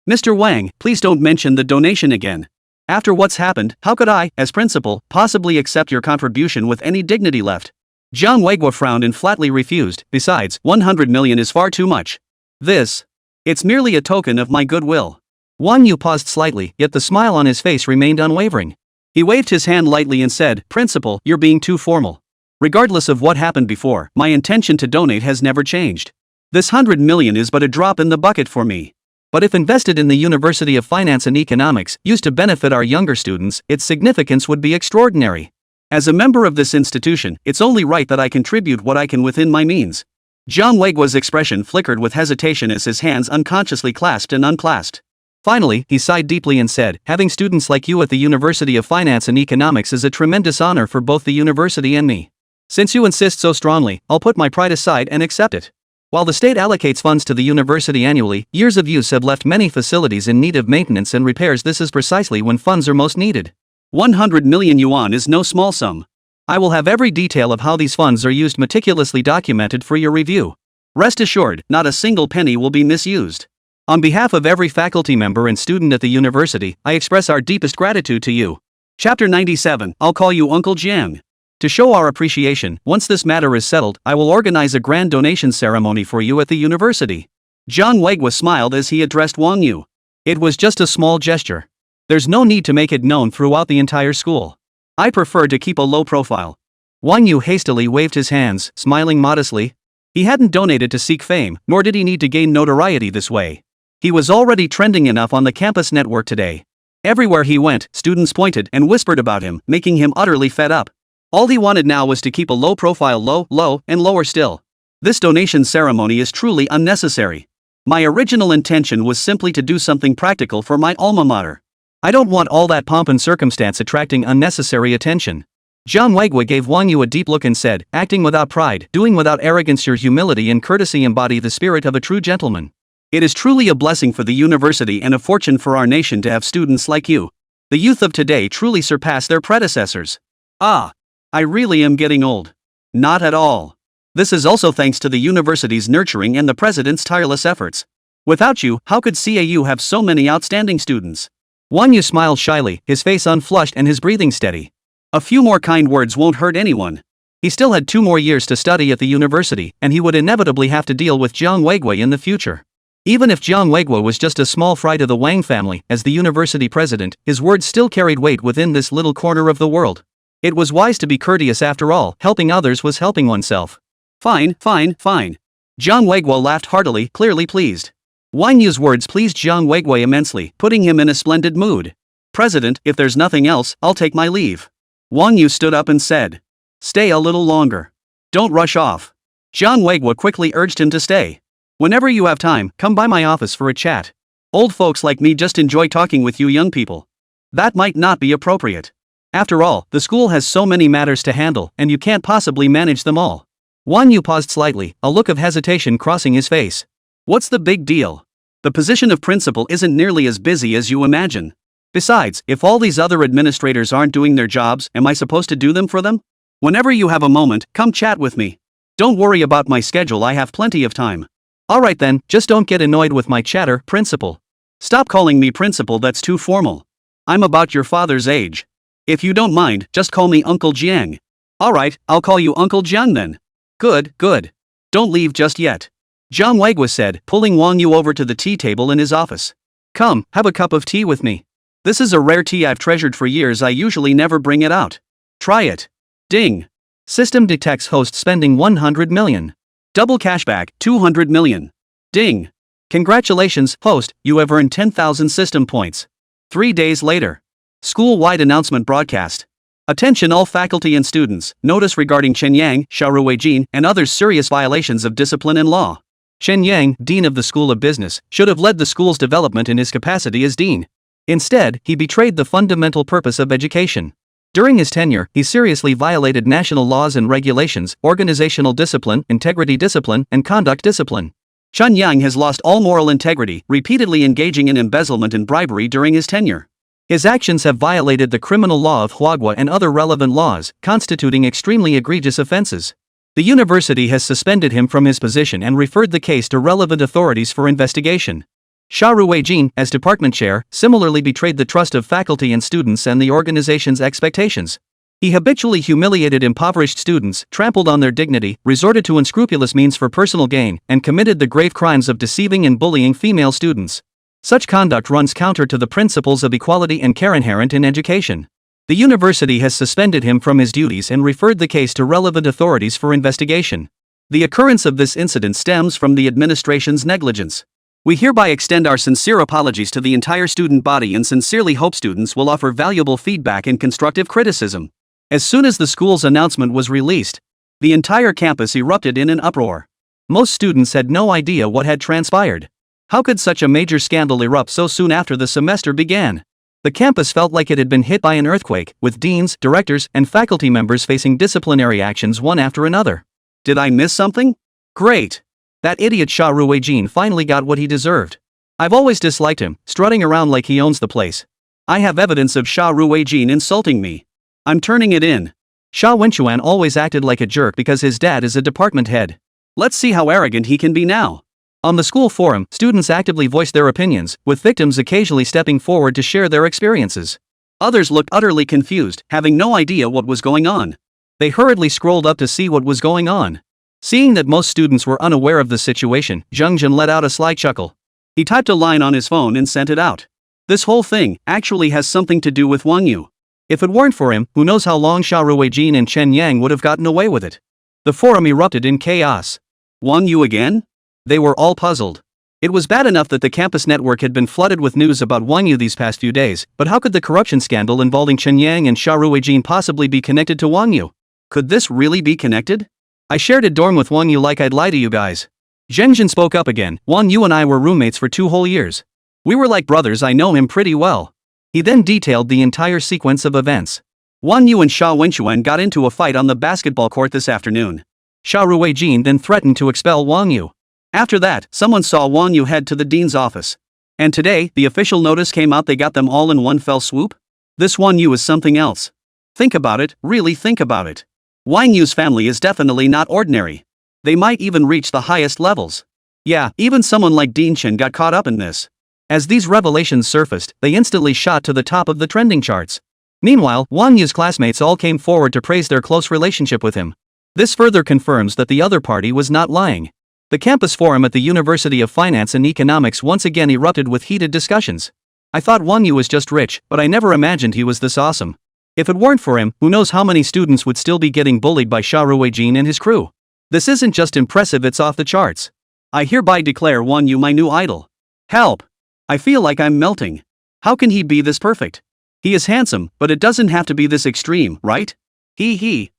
"Mr. Wang, please don't mention the donation again. After what's happened, how could I, as principal, possibly accept your contribution with any dignity left?" Jiang Weigua frowned and flatly refused. "Besides, 100 million is far too much. It's merely a token of my goodwill." Wang Yu paused slightly, yet the smile on his face remained unwavering. He waved his hand lightly and said, "Principal, you're being too formal. Regardless of what happened before, my intention to donate has never changed. This 100 million is but a drop in the bucket for me. But if invested in the University of Finance and Economics, used to benefit our younger students, its significance would be extraordinary. As a member of this institution, it's only right that I contribute what I can within my means." Zhang Weiguo's expression flickered with hesitation as his hands unconsciously clasped and unclasped. Finally, he sighed deeply and said, "Having students like you at the University of Finance and Economics is a tremendous honor for both the university and me. Since you insist so strongly, I'll put my pride aside and accept it. While the state allocates funds to the university annually, years of use have left many facilities in need of maintenance and repairs. This is precisely when funds are most needed. 100 million yuan is no small sum. I will have every detail of how these funds are used meticulously documented for your review. Rest assured, not a single penny will be misused. On behalf of every faculty member and student at the university, I express our deepest gratitude to you." Chapter 97, I'll call you Uncle Jiang. To show our appreciation, once this matter is settled, I will organize a grand donation ceremony for you at the university. Zhang Weiguo smiled as he addressed Wang You. It was just a small gesture. There's no need to make it known throughout the entire school. I prefer to keep a low profile. Wang Yu hastily waved his hands, smiling modestly. He hadn't donated to seek fame, nor did he need to gain notoriety this way. He was already trending enough on the campus network today. Everywhere he went, students pointed and whispered about him, making him utterly fed up. All he wanted now was to keep a low profile, low, and lower still. This donation ceremony is truly unnecessary. My original intention was simply to do something practical for my alma mater. I don't want all that pomp and circumstance attracting unnecessary attention. Zhang Weiguo gave Wang Yu a deep look and said, "Acting without pride, doing without arrogance, your humility and courtesy embody the spirit of a true gentleman. It is truly a blessing for the university and a fortune for our nation to have students like you. The youth of today truly surpass their predecessors." "Ah, I really am getting old." "Not at all. This is also thanks to the university's nurturing and the president's tireless efforts. Without you, how could CAU have so many outstanding students?" Wang Yu smiled shyly, his face unflushed and his breathing steady. A few more kind words won't hurt anyone. He still had 2 more years to study at the university, and he would inevitably have to deal with Zhang Weiguo in the future. Even if Zhang Weiguo was just a small fry to the Wang family, as the university president, his words still carried weight within this little corner of the world. It was wise to be courteous after all, helping others was helping oneself. Fine. Zhang Weiguo laughed heartily, clearly pleased. Wang Yu's words pleased Zhang Weiguo immensely, putting him in a splendid mood. "President, if there's nothing else, I'll take my leave." Wang Yu stood up and said, "Stay a little longer. Don't rush off." Zhang Weiguo quickly urged him to stay. "Whenever you have time, come by my office for a chat. Old folks like me just enjoy talking with you young people." "That might not be appropriate. After all, the school has so many matters to handle, and you can't possibly manage them all." Wang Yu paused slightly, a look of hesitation crossing his face. "What's the big deal? The position of principal isn't nearly as busy as you imagine. Besides, if all these other administrators aren't doing their jobs, am I supposed to do them for them? Whenever you have a moment, come chat with me. Don't worry about my schedule, I have plenty of time." "Alright then, just don't get annoyed with my chatter, principal." "Stop calling me principal, that's too formal. I'm about your father's age. If you don't mind, just call me Uncle Jiang." "Alright, I'll call you Uncle Jiang then." Good. Don't leave just yet," Zhang Weiguo said, pulling Wang Yu over to the tea table in his office. "Come, have a cup of tea with me. This is a rare tea I've treasured for years, I usually never bring it out. Try it." Ding. System detects host spending 100 million. Double cashback, 200 million. Ding. Congratulations, host, you have earned 10,000 system points. 3 days later. School-wide announcement broadcast. Attention all faculty and students, notice regarding Chen Yang, Xiaoru Weijin, and others serious violations of discipline and law. Chen Yang, dean of the School of Business, should have led the school's development in his capacity as dean. Instead, he betrayed the fundamental purpose of education. During his tenure, he seriously violated national laws and regulations, organizational discipline, integrity discipline, and conduct discipline. Chen Yang has lost all moral integrity, repeatedly engaging in embezzlement and bribery during his tenure. His actions have violated the criminal law of Huagua and other relevant laws, constituting extremely egregious offenses. The university has suspended him from his position and referred the case to relevant authorities for investigation. Xiaoru Weijin, as department chair, similarly betrayed the trust of faculty and students and the organization's expectations. He habitually humiliated impoverished students, trampled on their dignity, resorted to unscrupulous means for personal gain, and committed the grave crimes of deceiving and bullying female students. Such conduct runs counter to the principles of equality and care inherent in education. The university has suspended him from his duties and referred the case to relevant authorities for investigation. The occurrence of this incident stems from the administration's negligence. We hereby extend our sincere apologies to the entire student body and sincerely hope students will offer valuable feedback and constructive criticism. As soon as the school's announcement was released, the entire campus erupted in an uproar. Most students had no idea what had transpired. How could such a major scandal erupt so soon after the semester began? The campus felt like it had been hit by an earthquake, with deans, directors, and faculty members facing disciplinary actions one after another. Did I miss something? Great! That idiot Xia Ruijin finally got what he deserved. I've always disliked him, strutting around like he owns the place. I have evidence of Xia Ruijin insulting me. I'm turning it in. Xia Wenchuan always acted like a jerk because his dad is a department head. Let's see how arrogant he can be now. On the school forum, students actively voiced their opinions, with victims occasionally stepping forward to share their experiences. Others looked utterly confused, having no idea what was going on. They hurriedly scrolled up to see what was going on. Seeing that most students were unaware of the situation, Zheng Jin let out a sly chuckle. He typed a line on his phone and sent it out. This whole thing actually has something to do with Wang You. If it weren't for him, who knows how long Xia Ruijin and Chen Yang would have gotten away with it. The forum erupted in chaos. Wang You again? They were all puzzled. It was bad enough that the campus network had been flooded with news about Wang Yu these past few days, but how could the corruption scandal involving Chen Yang and Xia Ruijin possibly be connected to Wang Yu? Could this really be connected? I shared a dorm with Wang Yu like I'd lie to you guys. Zheng Jin spoke up again. Wang Yu and I were roommates for 2 whole years. We were like brothers, I know him pretty well. He then detailed the entire sequence of events. Wang Yu and Xia Wenchuan got into a fight on the basketball court this afternoon. Xia Ruijin then threatened to expel Wang Yu. After that, someone saw Wang Yu head to the dean's office. And today, the official notice came out they got them all in one fell swoop? This Wang Yu is something else. Think about it, really think about it. Wang Yu's family is definitely not ordinary. They might even reach the highest levels. Yeah, even someone like Dean Chen got caught up in this. As these revelations surfaced, they instantly shot to the top of the trending charts. Meanwhile, Wang Yu's classmates all came forward to praise their close relationship with him. This further confirms that the other party was not lying. The campus forum at the University of Finance and Economics once again erupted with heated discussions. I thought Wang Yu was just rich, but I never imagined he was this awesome. If it weren't for him, who knows how many students would still be getting bullied by Xia Ruijin and his crew. This isn't just impressive, it's off the charts. I hereby declare Wang Yu my new idol. Help! I feel like I'm melting. How can he be this perfect? He is handsome, but it doesn't have to be this extreme, right? 10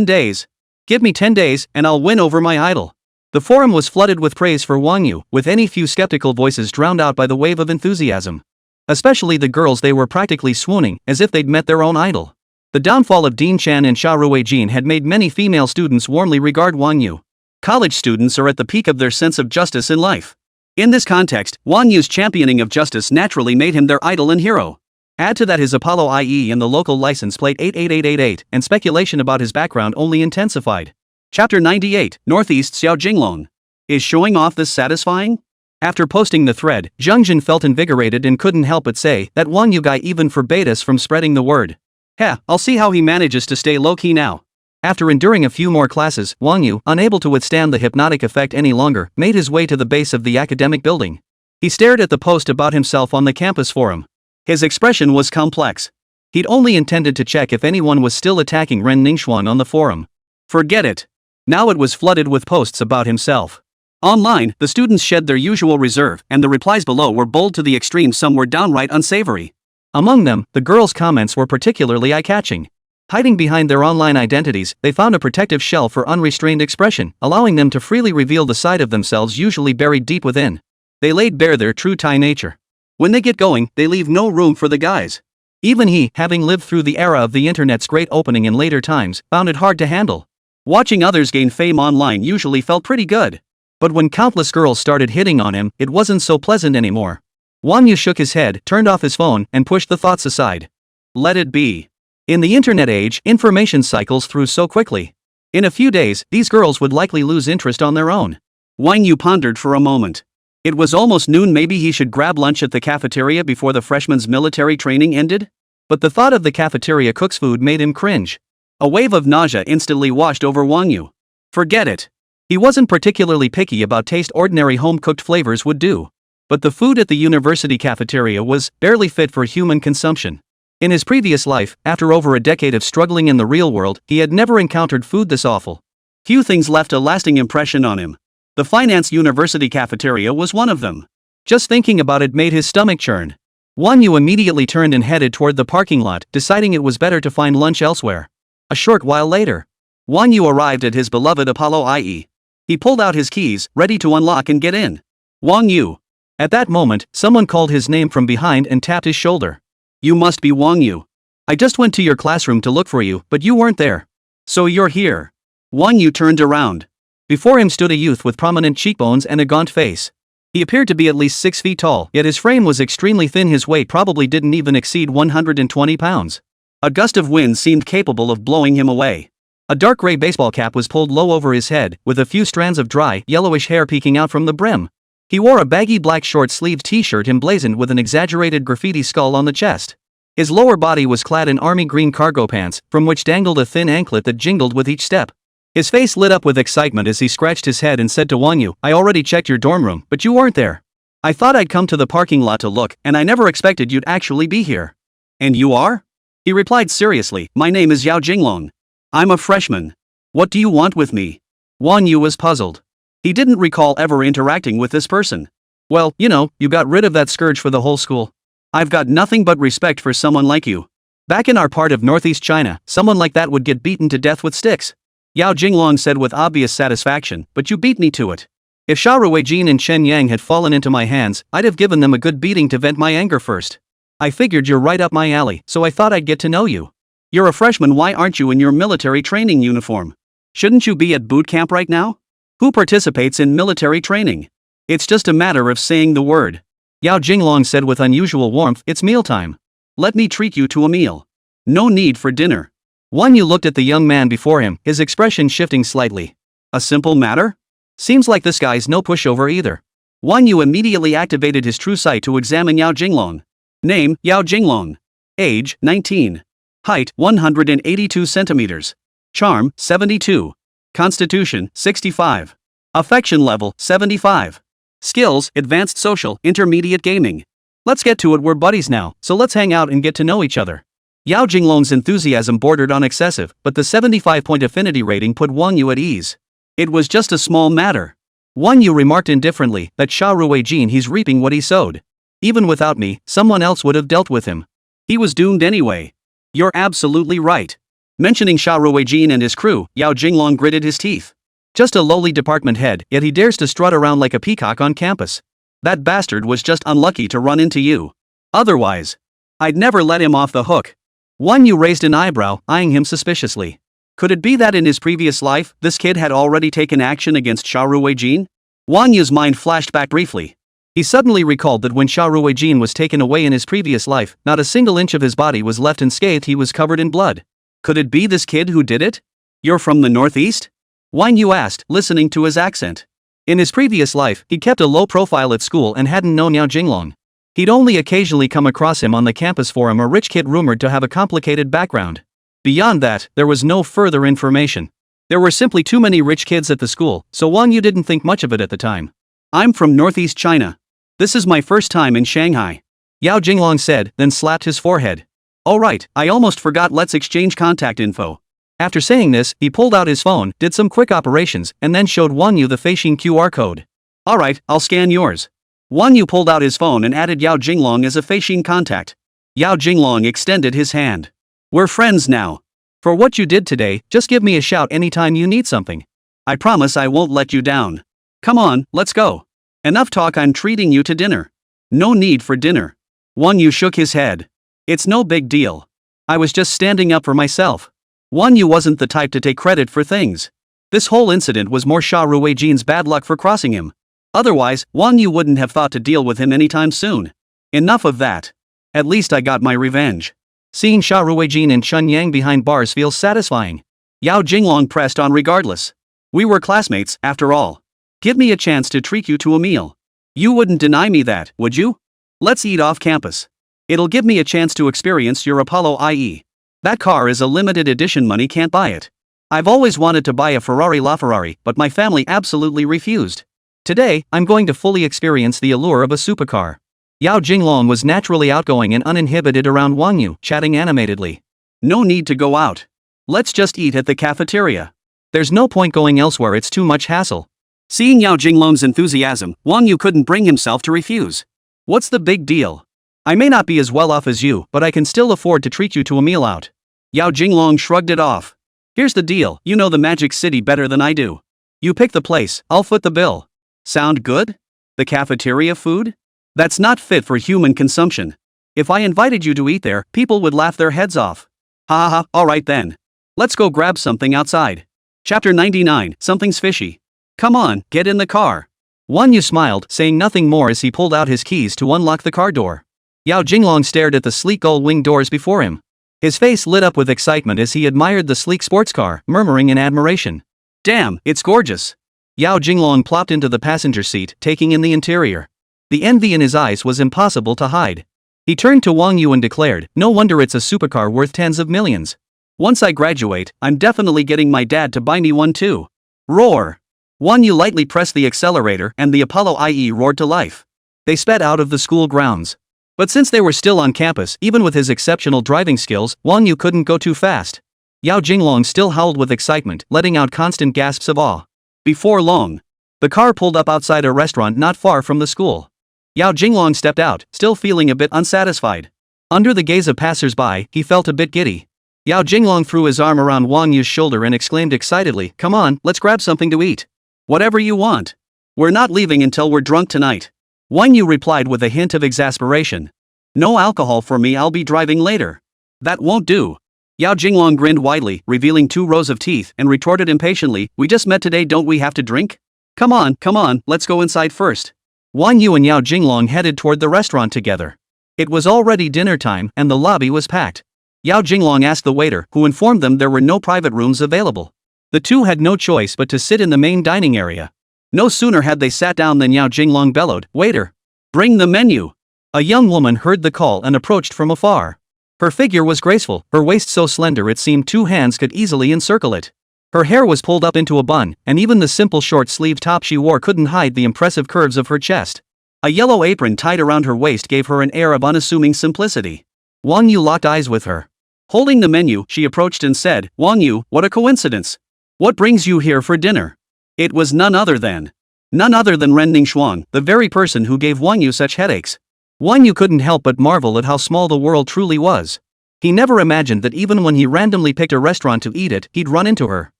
days. Give me 10 days, and I'll win over my idol. The forum was flooded with praise for Wang Yu, with any few skeptical voices drowned out by the wave of enthusiasm. Especially the girls, they were practically swooning, as if they'd met their own idol. The downfall of Dean Chan and Xia Ruijin had made many female students warmly regard Wang Yu. College students are at the peak of their sense of justice in life. In this context, Wang Yu's championing of justice naturally made him their idol and hero. Add to that his Apollo IE and the local license plate 88888, and speculation about his background only intensified. Chapter 98, Northeast Xiao Jinglong. Is showing off this satisfying? After posting the thread, Zheng Jin felt invigorated and couldn't help but say that Wang Yu guy even forbade us from spreading the word. I'll see how he manages to stay low-key now. After enduring a few more classes, Wang Yu, unable to withstand the hypnotic effect any longer, made his way to the base of the academic building. He stared at the post about himself on the campus forum. His expression was complex. He'd only intended to check if anyone was still attacking Ren Ningxuan on the forum. Forget it. Now it was flooded with posts about himself. Online, the students shed their usual reserve, and the replies below were bold to the extreme, some were downright unsavory. Among them, the girls' comments were particularly eye-catching. Hiding behind their online identities, they found a protective shell for unrestrained expression, allowing them to freely reveal the side of themselves usually buried deep within. They laid bare their true Thai nature. When they get going, they leave no room for the guys. Even he, having lived through the era of the internet's great opening in later times, found it hard to handle. Watching others gain fame online usually felt pretty good. But when countless girls started hitting on him, it wasn't so pleasant anymore. Wang Yu shook his head, turned off his phone, and pushed the thoughts aside. Let it be. In the internet age, information cycles through so quickly. In a few days, these girls would likely lose interest on their own. Wang Yu pondered for a moment. It was almost noon, maybe he should grab lunch at the cafeteria before the freshman's military training ended? But the thought of the cafeteria cook's food made him cringe. A wave of nausea instantly washed over Wang Yu. Forget it. He wasn't particularly picky about taste, ordinary home-cooked flavors would do. But the food at the university cafeteria was barely fit for human consumption. In his previous life, after over a decade of struggling in the real world, he had never encountered food this awful. Few things left a lasting impression on him. The finance university cafeteria was one of them. Just thinking about it made his stomach churn. Wang You immediately turned and headed toward the parking lot, deciding it was better to find lunch elsewhere. A short while later, Wang You arrived at his beloved Apollo IE. He pulled out his keys, ready to unlock and get in. Wang You. At that moment, someone called his name from behind and tapped his shoulder. You must be Wang You. I just went to your classroom to look for you, but you weren't there. So you're here. Wang You turned around. Before him stood a youth with prominent cheekbones and a gaunt face. He appeared to be at least 6 feet tall, yet his frame was extremely thin. His weight probably didn't even exceed 120 pounds. A gust of wind seemed capable of blowing him away. A dark gray baseball cap was pulled low over his head, with a few strands of dry, yellowish hair peeking out from the brim. He wore a baggy black short-sleeved t-shirt emblazoned with an exaggerated graffiti skull on the chest. His lower body was clad in army green cargo pants, from which dangled a thin anklet that jingled with each step. His face lit up with excitement as he scratched his head and said to Wang You, I already checked your dorm room, but you weren't there. I thought I'd come to the parking lot to look, and I never expected you'd actually be here. And you are? He replied seriously, my name is Yao Jinglong. I'm a freshman. What do you want with me? Wang Yu was puzzled. He didn't recall ever interacting with this person. Well, you got rid of that scourge for the whole school. I've got nothing but respect for someone like you. Back in our part of northeast China, someone like that would get beaten to death with sticks. Yao Jinglong said with obvious satisfaction, but you beat me to it. If Sha Ruijin and Chen Yang had fallen into my hands, I'd have given them a good beating to vent my anger first. I figured you're right up my alley, so I thought I'd get to know you. You're a freshman, why aren't you in your military training uniform? Shouldn't you be at boot camp right now? Who participates in military training? It's just a matter of saying the word. Yao Jinglong said with unusual warmth, it's mealtime. Let me treat you to a meal. No need for dinner. Wang Yu looked at the young man before him, his expression shifting slightly. A simple matter? Seems like this guy's no pushover either. Wang Yu immediately activated his true sight to examine Yao Jinglong. Name, Yao Jinglong. Age, 19. Height, 182 centimeters. Charm, 72. Constitution, 65. Affection level, 75. Skills, advanced social, intermediate gaming. Let's get to it, we're buddies now, so let's hang out and get to know each other. Yao Jinglong's enthusiasm bordered on excessive, but the 75-point affinity rating put Wang Yu at ease. It was just a small matter. Wang Yu remarked indifferently that Sha Ruijin, he's reaping what he sowed. Even without me, someone else would have dealt with him. He was doomed anyway. You're absolutely right. Mentioning Sha Ruijin and his crew, Yao Jinglong gritted his teeth. Just a lowly department head, yet he dares to strut around like a peacock on campus. That bastard was just unlucky to run into you. Otherwise, I'd never let him off the hook. Wang Yu raised an eyebrow, eyeing him suspiciously. Could it be that in his previous life, this kid had already taken action against Sha Ruijin? Wang Yu's mind flashed back briefly. He suddenly recalled that when Sha Ruijin was taken away in his previous life, not a single inch of his body was left unscathed, he was covered in blood. Could it be this kid who did it? You're from the Northeast? Wang Yu asked, listening to his accent. In his previous life, he kept a low profile at school and hadn't known Yao Jinglong. He'd only occasionally come across him on the campus forum, a rich kid rumored to have a complicated background. Beyond that, there was no further information. There were simply too many rich kids at the school, so Wang Yu didn't think much of it at the time. I'm from Northeast China. This is my first time in Shanghai. Yao Jinglong said, then slapped his forehead. Oh right, I almost forgot, let's exchange contact info. After saying this, he pulled out his phone, did some quick operations, and then showed Wang Yu the Feixing QR code. Alright, I'll scan yours. Wang Yu pulled out his phone and added Yao Jinglong as a Feixing contact. Yao Jinglong extended his hand. We're friends now. For what you did today, just give me a shout anytime you need something. I promise I won't let you down. Come on, let's go. Enough talk, I'm treating you to dinner. No need for dinner. Wang Yu shook his head. It's no big deal. I was just standing up for myself. Wang Yu wasn't the type to take credit for things. This whole incident was more Sha Ruijin's bad luck for crossing him. Otherwise, Wang Yu wouldn't have thought to deal with him anytime soon. Enough of that. At least I got my revenge. Seeing Sha Ruijin and Chen Yang behind bars feels satisfying. Yao Jinglong pressed on regardless. We were classmates, after all. Give me a chance to treat you to a meal. You wouldn't deny me that, would you? Let's eat off campus. It'll give me a chance to experience your Apollo IE. That car is a limited edition, money can't buy it. I've always wanted to buy a Ferrari LaFerrari, but my family absolutely refused. Today, I'm going to fully experience the allure of a supercar. Yao Jinglong was naturally outgoing and uninhibited around Wang You, chatting animatedly. No need to go out. Let's just eat at the cafeteria. There's no point going elsewhere, it's too much hassle. Seeing Yao Jinglong's enthusiasm, Wang Yu couldn't bring himself to refuse. What's the big deal? I may not be as well off as you, but I can still afford to treat you to a meal out. Yao Jinglong shrugged it off. Here's the deal, you know the Magic City better than I do. You pick the place, I'll foot the bill. Sound good? The cafeteria food? That's not fit for human consumption. If I invited you to eat there, people would laugh their heads off. Ha ha ha, alright then. Let's go grab something outside. Chapter 99, Something's Fishy. Come on, get in the car. Wang Yu smiled, saying nothing more as he pulled out his keys to unlock the car door. Yao Jinglong stared at the sleek gold-winged doors before him. His face lit up with excitement as he admired the sleek sports car, murmuring in admiration. Damn, it's gorgeous. Yao Jinglong plopped into the passenger seat, taking in the interior. The envy in his eyes was impossible to hide. He turned to Wang Yu and declared, no wonder it's a supercar worth tens of millions. Once I graduate, I'm definitely getting my dad to buy me one too. Roar! Wang Yu lightly pressed the accelerator and the Apollo IE roared to life. They sped out of the school grounds. But since they were still on campus, even with his exceptional driving skills, Wang Yu couldn't go too fast. Yao Jinglong still howled with excitement, letting out constant gasps of awe. Before long, the car pulled up outside a restaurant not far from the school. Yao Jinglong stepped out, still feeling a bit unsatisfied. Under the gaze of passers-by, he felt a bit giddy. Yao Jinglong threw his arm around Wang Yu's shoulder and exclaimed excitedly, come on, let's grab something to eat. Whatever you want. We're not leaving until we're drunk tonight. Wang Yu replied with a hint of exasperation. No alcohol for me, I'll be driving later. That won't do. Yao Jinglong grinned widely, revealing 2 rows of teeth, and retorted impatiently, we just met today, don't we have to drink? Come on, let's go inside first. Wang Yu and Yao Jinglong headed toward the restaurant together. It was already dinner time, and the lobby was packed. Yao Jinglong asked the waiter, who informed them there were no private rooms available. The two had no choice but to sit in the main dining area. No sooner had they sat down than Yao Jinglong bellowed, waiter, bring the menu. A young woman heard the call and approached from afar. Her figure was graceful, her waist so slender it seemed 2 hands could easily encircle it. Her hair was pulled up into a bun, and even the simple short-sleeved top she wore couldn't hide the impressive curves of her chest. A yellow apron tied around her waist gave her an air of unassuming simplicity. Wang Yu locked eyes with her. Holding the menu, she approached and said, Wang Yu, what a coincidence. What brings you here for dinner? It was none other than Ren Ningxuang, the very person who gave Wang Yu such headaches. Wang Yu couldn't help but marvel at how small the world truly was. He never imagined that even when he randomly picked a restaurant to eat at, he'd run into her.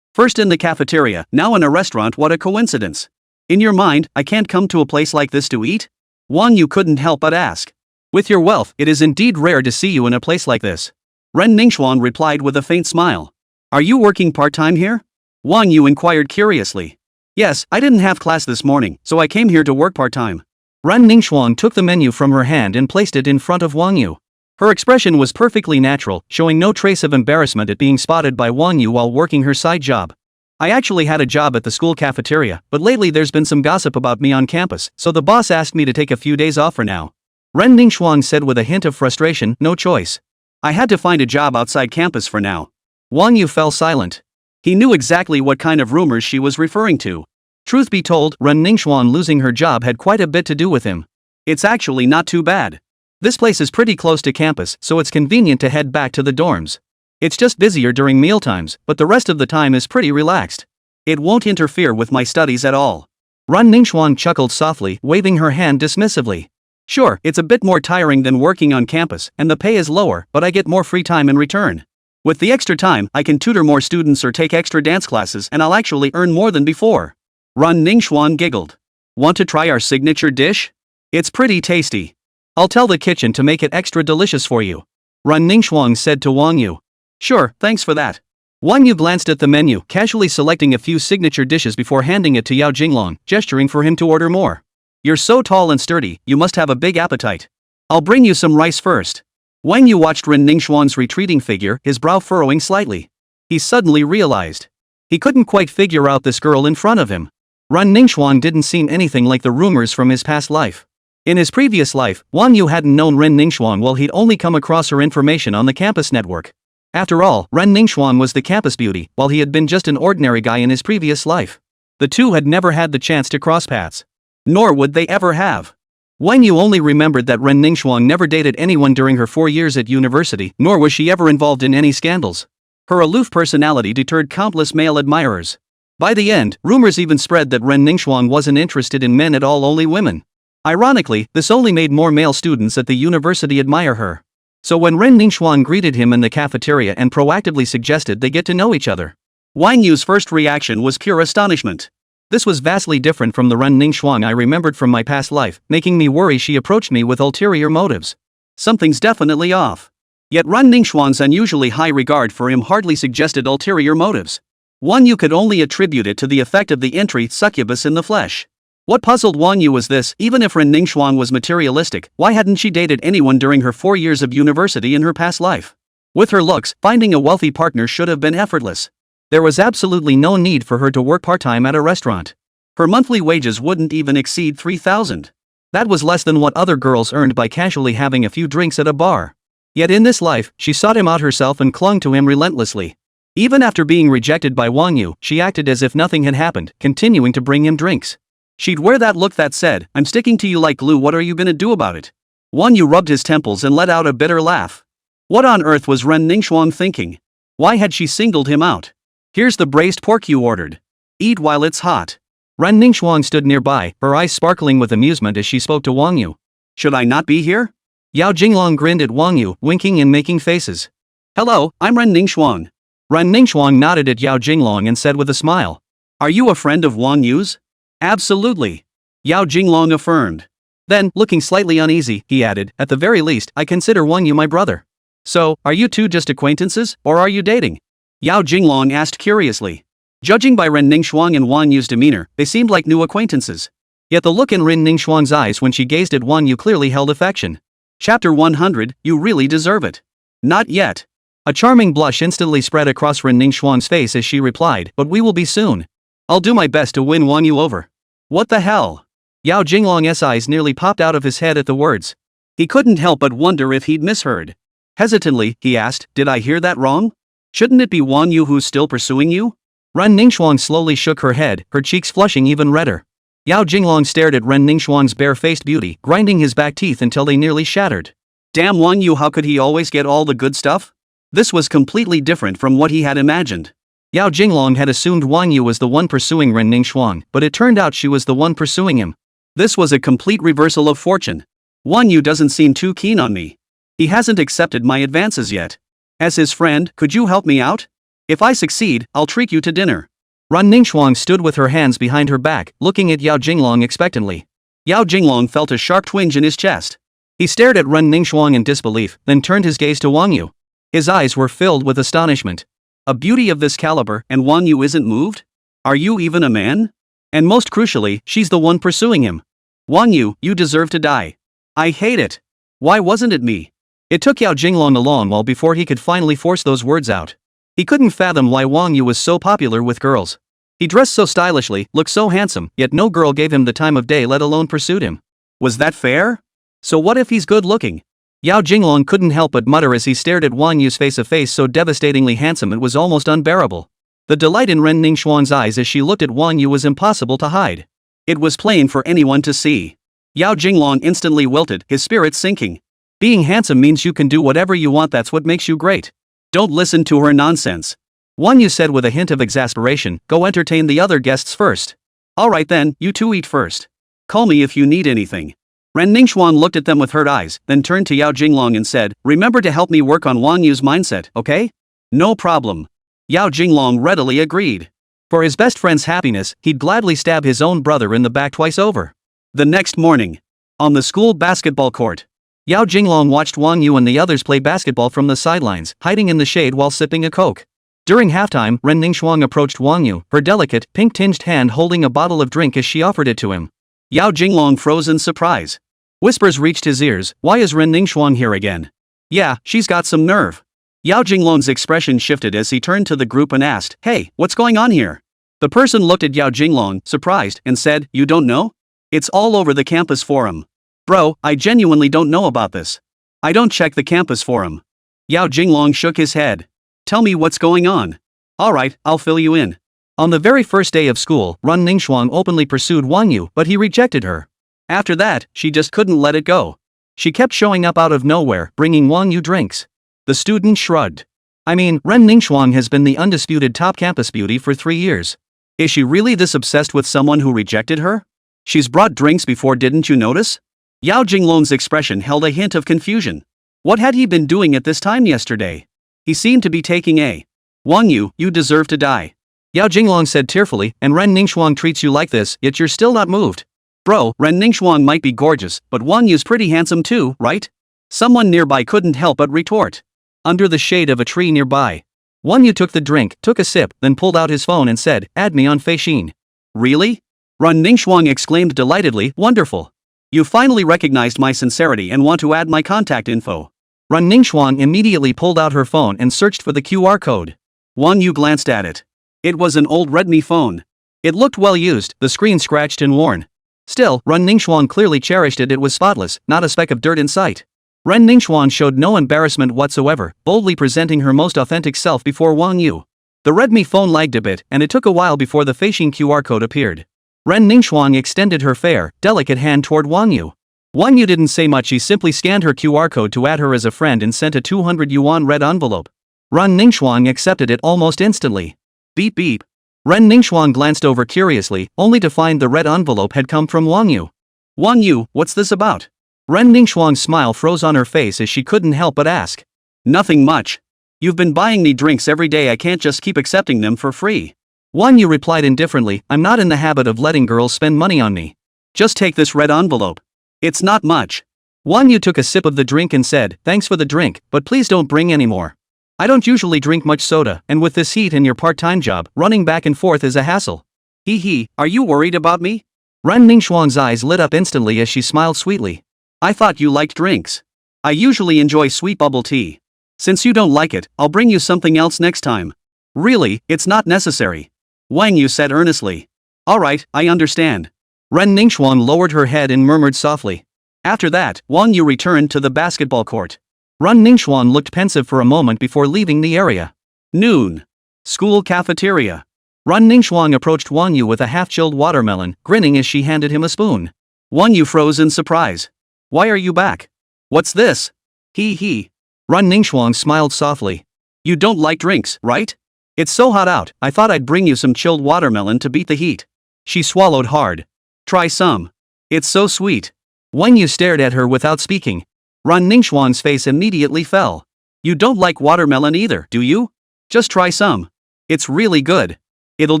First in the cafeteria, now in a restaurant, what a coincidence. In your mind, I can't come to a place like this to eat? Wang Yu couldn't help but ask. With your wealth, it is indeed rare to see you in a place like this. Ren Ningxuan replied with a faint smile. Are you working part-time here? Wang Yu inquired curiously. Yes, I didn't have class this morning, so I came here to work part-time. Ren Ningxuan took the menu from her hand and placed it in front of Wang Yu. Her expression was perfectly natural, showing no trace of embarrassment at being spotted by Wang Yu while working her side job. I actually had a job at the school cafeteria, but lately there's been some gossip about me on campus, so the boss asked me to take a few days off for now. Ren Ningxuan said with a hint of frustration, no choice. I had to find a job outside campus for now. Wang Yu fell silent. He knew exactly what kind of rumors she was referring to. Truth be told, Ren Ningxuan losing her job had quite a bit to do with him. It's actually not too bad. This place is pretty close to campus, so it's convenient to head back to the dorms. It's just busier during mealtimes, but the rest of the time is pretty relaxed. It won't interfere with my studies at all. Ren Ningxuan chuckled softly, waving her hand dismissively. Sure, it's a bit more tiring than working on campus, and the pay is lower, but I get more free time in return. With the extra time, I can tutor more students or take extra dance classes, and I'll actually earn more than before. Ren Ningxuan giggled. Want to try our signature dish? It's pretty tasty. I'll tell the kitchen to make it extra delicious for you. Ren Ningxuan said to Wang Yu. Sure, thanks for that. Wang Yu glanced at the menu, casually selecting a few signature dishes before handing it to Yao Jinglong, gesturing for him to order more. You're so tall and sturdy, you must have a big appetite. I'll bring you some rice first. Wang Yu watched Ren Ningxuan's retreating figure, his brow furrowing slightly. He suddenly realized. He couldn't quite figure out this girl in front of him. Ren Ningxuan didn't seem anything like the rumors from his past life. In his previous life, Wang Yu hadn't known Ren Ningxuan while he'd only come across her information on the campus network. After all, Ren Ningxuan was the campus beauty, while he had been just an ordinary guy in his previous life. The two had never had the chance to cross paths. Nor would they ever have. Wang Yu only remembered that Ren Ningxuang never dated anyone during her 4 years at university, nor was she ever involved in any scandals. Her aloof personality deterred countless male admirers. By the end, rumors even spread that Ren Ningxuang wasn't interested in men at all, only women. Ironically, this only made more male students at the university admire her. So when Ren Ningxuang greeted him in the cafeteria and proactively suggested they get to know each other, Wang Yu's first reaction was pure astonishment. This was vastly different from the Ren Ningxuang I remembered from my past life, making me worry she approached me with ulterior motives. Something's definitely off. Yet Ren Ningxuang's unusually high regard for him hardly suggested ulterior motives. Wang Yu could only attribute it to the effect of the entry succubus in the flesh. What puzzled Wang Yu was this: even if Ren Ningxuang was materialistic, why hadn't she dated anyone during her 4 years of university in her past life? With her looks, finding a wealthy partner should have been effortless. There was absolutely no need for her to work part-time at a restaurant. Her monthly wages wouldn't even exceed 3,000. That was less than what other girls earned by casually having a few drinks at a bar. Yet in this life, she sought him out herself and clung to him relentlessly. Even after being rejected by Wang Yu, she acted as if nothing had happened, continuing to bring him drinks. She'd wear that look that said, "I'm sticking to you like glue, what are you gonna do about it?" Wang Yu rubbed his temples and let out a bitter laugh. What on earth was Ren Ningxuang thinking? Why had she singled him out? "Here's the braised pork you ordered. Eat while it's hot." Ren Ningxuang stood nearby, her eyes sparkling with amusement as she spoke to Wang Yu. "Should I not be here?" Yao Jinglong grinned at Wang Yu, winking and making faces. "Hello, I'm Ren Ningxuang." Ren Ningxuang nodded at Yao Jinglong and said with a smile, "Are you a friend of Wang Yu's?" "Absolutely," Yao Jinglong affirmed. Then, looking slightly uneasy, he added, "At the very least, I consider Wang Yu my brother." "So, are you two just acquaintances, or are you dating?" Yao Jinglong asked curiously. Judging by Ren Ningxuang and Wang Yu's demeanor, they seemed like new acquaintances. Yet the look in Ren Ningxuang's eyes when she gazed at Wang Yu clearly held affection. Chapter 100, You Really Deserve It. Not yet. A charming blush instantly spread across Ren Ningxuang's face as she replied, "But we will be soon. I'll do my best to win Wang Yu over." "What the hell?" Yao Jinglong's eyes nearly popped out of his head at the words. He couldn't help but wonder if he'd misheard. Hesitantly, he asked, "Did I hear that wrong? Shouldn't it be Wang Yu who's still pursuing you?" Ren Ningxuang slowly shook her head, her cheeks flushing even redder. Yao Jinglong stared at Ren Ningxuang's bare-faced beauty, grinding his back teeth until they nearly shattered. Damn Wang Yu, how could he always get all the good stuff? This was completely different from what he had imagined. Yao Jinglong had assumed Wang Yu was the one pursuing Ren Ningxuang, but it turned out she was the one pursuing him. This was a complete reversal of fortune. Wang Yu doesn't seem too keen on me. He hasn't accepted my advances yet. As his friend, could you help me out? If I succeed, I'll treat you to dinner. Ren Ningxuang stood with her hands behind her back, looking at Yao Jinglong expectantly. Yao Jinglong felt a sharp twinge in his chest. He stared at Ren Ningxuang in disbelief, then turned his gaze to Wang Yu. His eyes were filled with astonishment. A beauty of this caliber, and Wang Yu isn't moved? Are you even a man? And most crucially, she's the one pursuing him. Wang Yu, you deserve to die. I hate it. Why wasn't it me? It took Yao Jinglong a long while before he could finally force those words out. He couldn't fathom why Wang Yu was so popular with girls. He dressed so stylishly, looked so handsome, yet no girl gave him the time of day, let alone pursued him. Was that fair? So what if he's good looking? Yao Jinglong couldn't help but mutter as he stared at Wang Yu's face, a face so devastatingly handsome it was almost unbearable. The delight in Ren Ningxuang's eyes as she looked at Wang Yu was impossible to hide. It was plain for anyone to see. Yao Jinglong instantly wilted, his spirits sinking. Being handsome means you can do whatever you want, that's what makes you great. Don't listen to her nonsense. Wang Yu said with a hint of exasperation, go entertain the other guests first. Alright then, you two eat first. Call me if you need anything. Ren Ningxuang looked at them with hurt eyes, then turned to Yao Jinglong and said, remember to help me work on Wang Yu's mindset, okay? No problem. Yao Jinglong readily agreed. For his best friend's happiness, he'd gladly stab his own brother in the back twice over. The next morning, on the school basketball court, Yao Jinglong watched Wang Yu and the others play basketball from the sidelines, hiding in the shade while sipping a Coke. During halftime, Ren Ningxuang approached Wang Yu, her delicate, pink-tinged hand holding a bottle of drink as she offered it to him. Yao Jinglong froze in surprise. Whispers reached his ears, why is Ren Ningxuang here again? Yeah, she's got some nerve. Yao Jinglong's expression shifted as he turned to the group and asked, hey, what's going on here? The person looked at Yao Jinglong, surprised, and said, you don't know? It's all over the campus forum. Bro, I genuinely don't know about this. I don't check the campus forum. Yao Jinglong shook his head. Tell me what's going on. Alright, I'll fill you in. On the very first day of school, Ren Ningxuang openly pursued Wang Yu, but he rejected her. After that, she just couldn't let it go. She kept showing up out of nowhere, bringing Wang You drinks. The student shrugged. I mean, Ren Ningxuang has been the undisputed top campus beauty for 3 years. Is she really this obsessed with someone who rejected her? She's brought drinks before, didn't you notice? Yao Jinglong's expression held a hint of confusion. What had he been doing at this time yesterday? He seemed to be taking a. Wang You, you deserve to die. Yao Jinglong said tearfully, and Ren Ningxuang treats you like this, yet you're still not moved. Bro, Ren Ningxuang might be gorgeous, but Wang Yu's pretty handsome too, right? Someone nearby couldn't help but retort. Under the shade of a tree nearby. Wang Yu took the drink, took a sip, then pulled out his phone and said, add me on Feishin. Really? Ren Ningxuang exclaimed delightedly, wonderful. You finally recognized my sincerity and want to add my contact info. Ren Ningxuang immediately pulled out her phone and searched for the QR code. Wang Yu glanced at it. It was an old Redmi phone. It looked well used, the screen scratched and worn. Still, Ren Ningxuang clearly cherished it. It was spotless, not a speck of dirt in sight. Ren Ningxuang showed no embarrassment whatsoever, boldly presenting her most authentic self before Wang Yu. The Redmi phone lagged a bit, and it took a while before the Feishin QR code appeared. Ren Ningxuang extended her fair, delicate hand toward Wang Yu. Wang Yu didn't say much. She simply scanned her QR code to add her as a friend and sent a 200 yuan red envelope. Ren Ningxuang accepted it almost instantly. Beep beep. Ren Ningxuang glanced over curiously, only to find the red envelope had come from Wang Yu. Wang Yu, what's this about? Ren Ningxuang's smile froze on her face as she couldn't help but ask. Nothing much. You've been buying me drinks every day. I can't just keep accepting them for free. Wang Yu replied indifferently, I'm not in the habit of letting girls spend money on me. Just take this red envelope. It's not much. Wang Yu took a sip of the drink and said, thanks for the drink, but please don't bring any more. I don't usually drink much soda, and with this heat and your part-time job, running back and forth is a hassle. Hee hee, are you worried about me? Ren Ningxuang's eyes lit up instantly as she smiled sweetly. I thought you liked drinks. I usually enjoy sweet bubble tea. Since you don't like it, I'll bring you something else next time. Really, it's not necessary. Wang Yu said earnestly. Alright, I understand. Ren Ningxuang lowered her head and murmured softly. After that, Wang Yu returned to the basketball court. Ren Ningxuang looked pensive for a moment before leaving the area. Noon. School cafeteria. Ren Ningxuang approached Wang Yu with a half-chilled watermelon, grinning as she handed him a spoon. Wang Yu froze in surprise. Why are you back? What's this? Hee hee. Ren Ningxuang smiled softly. You don't like drinks, right? It's so hot out, I thought I'd bring you some chilled watermelon to beat the heat. She swallowed hard. Try some. It's so sweet. Wang Yu stared at her without speaking. Ren Ningxuang's face immediately fell. You don't like watermelon either, do you? Just try some. It's really good. It'll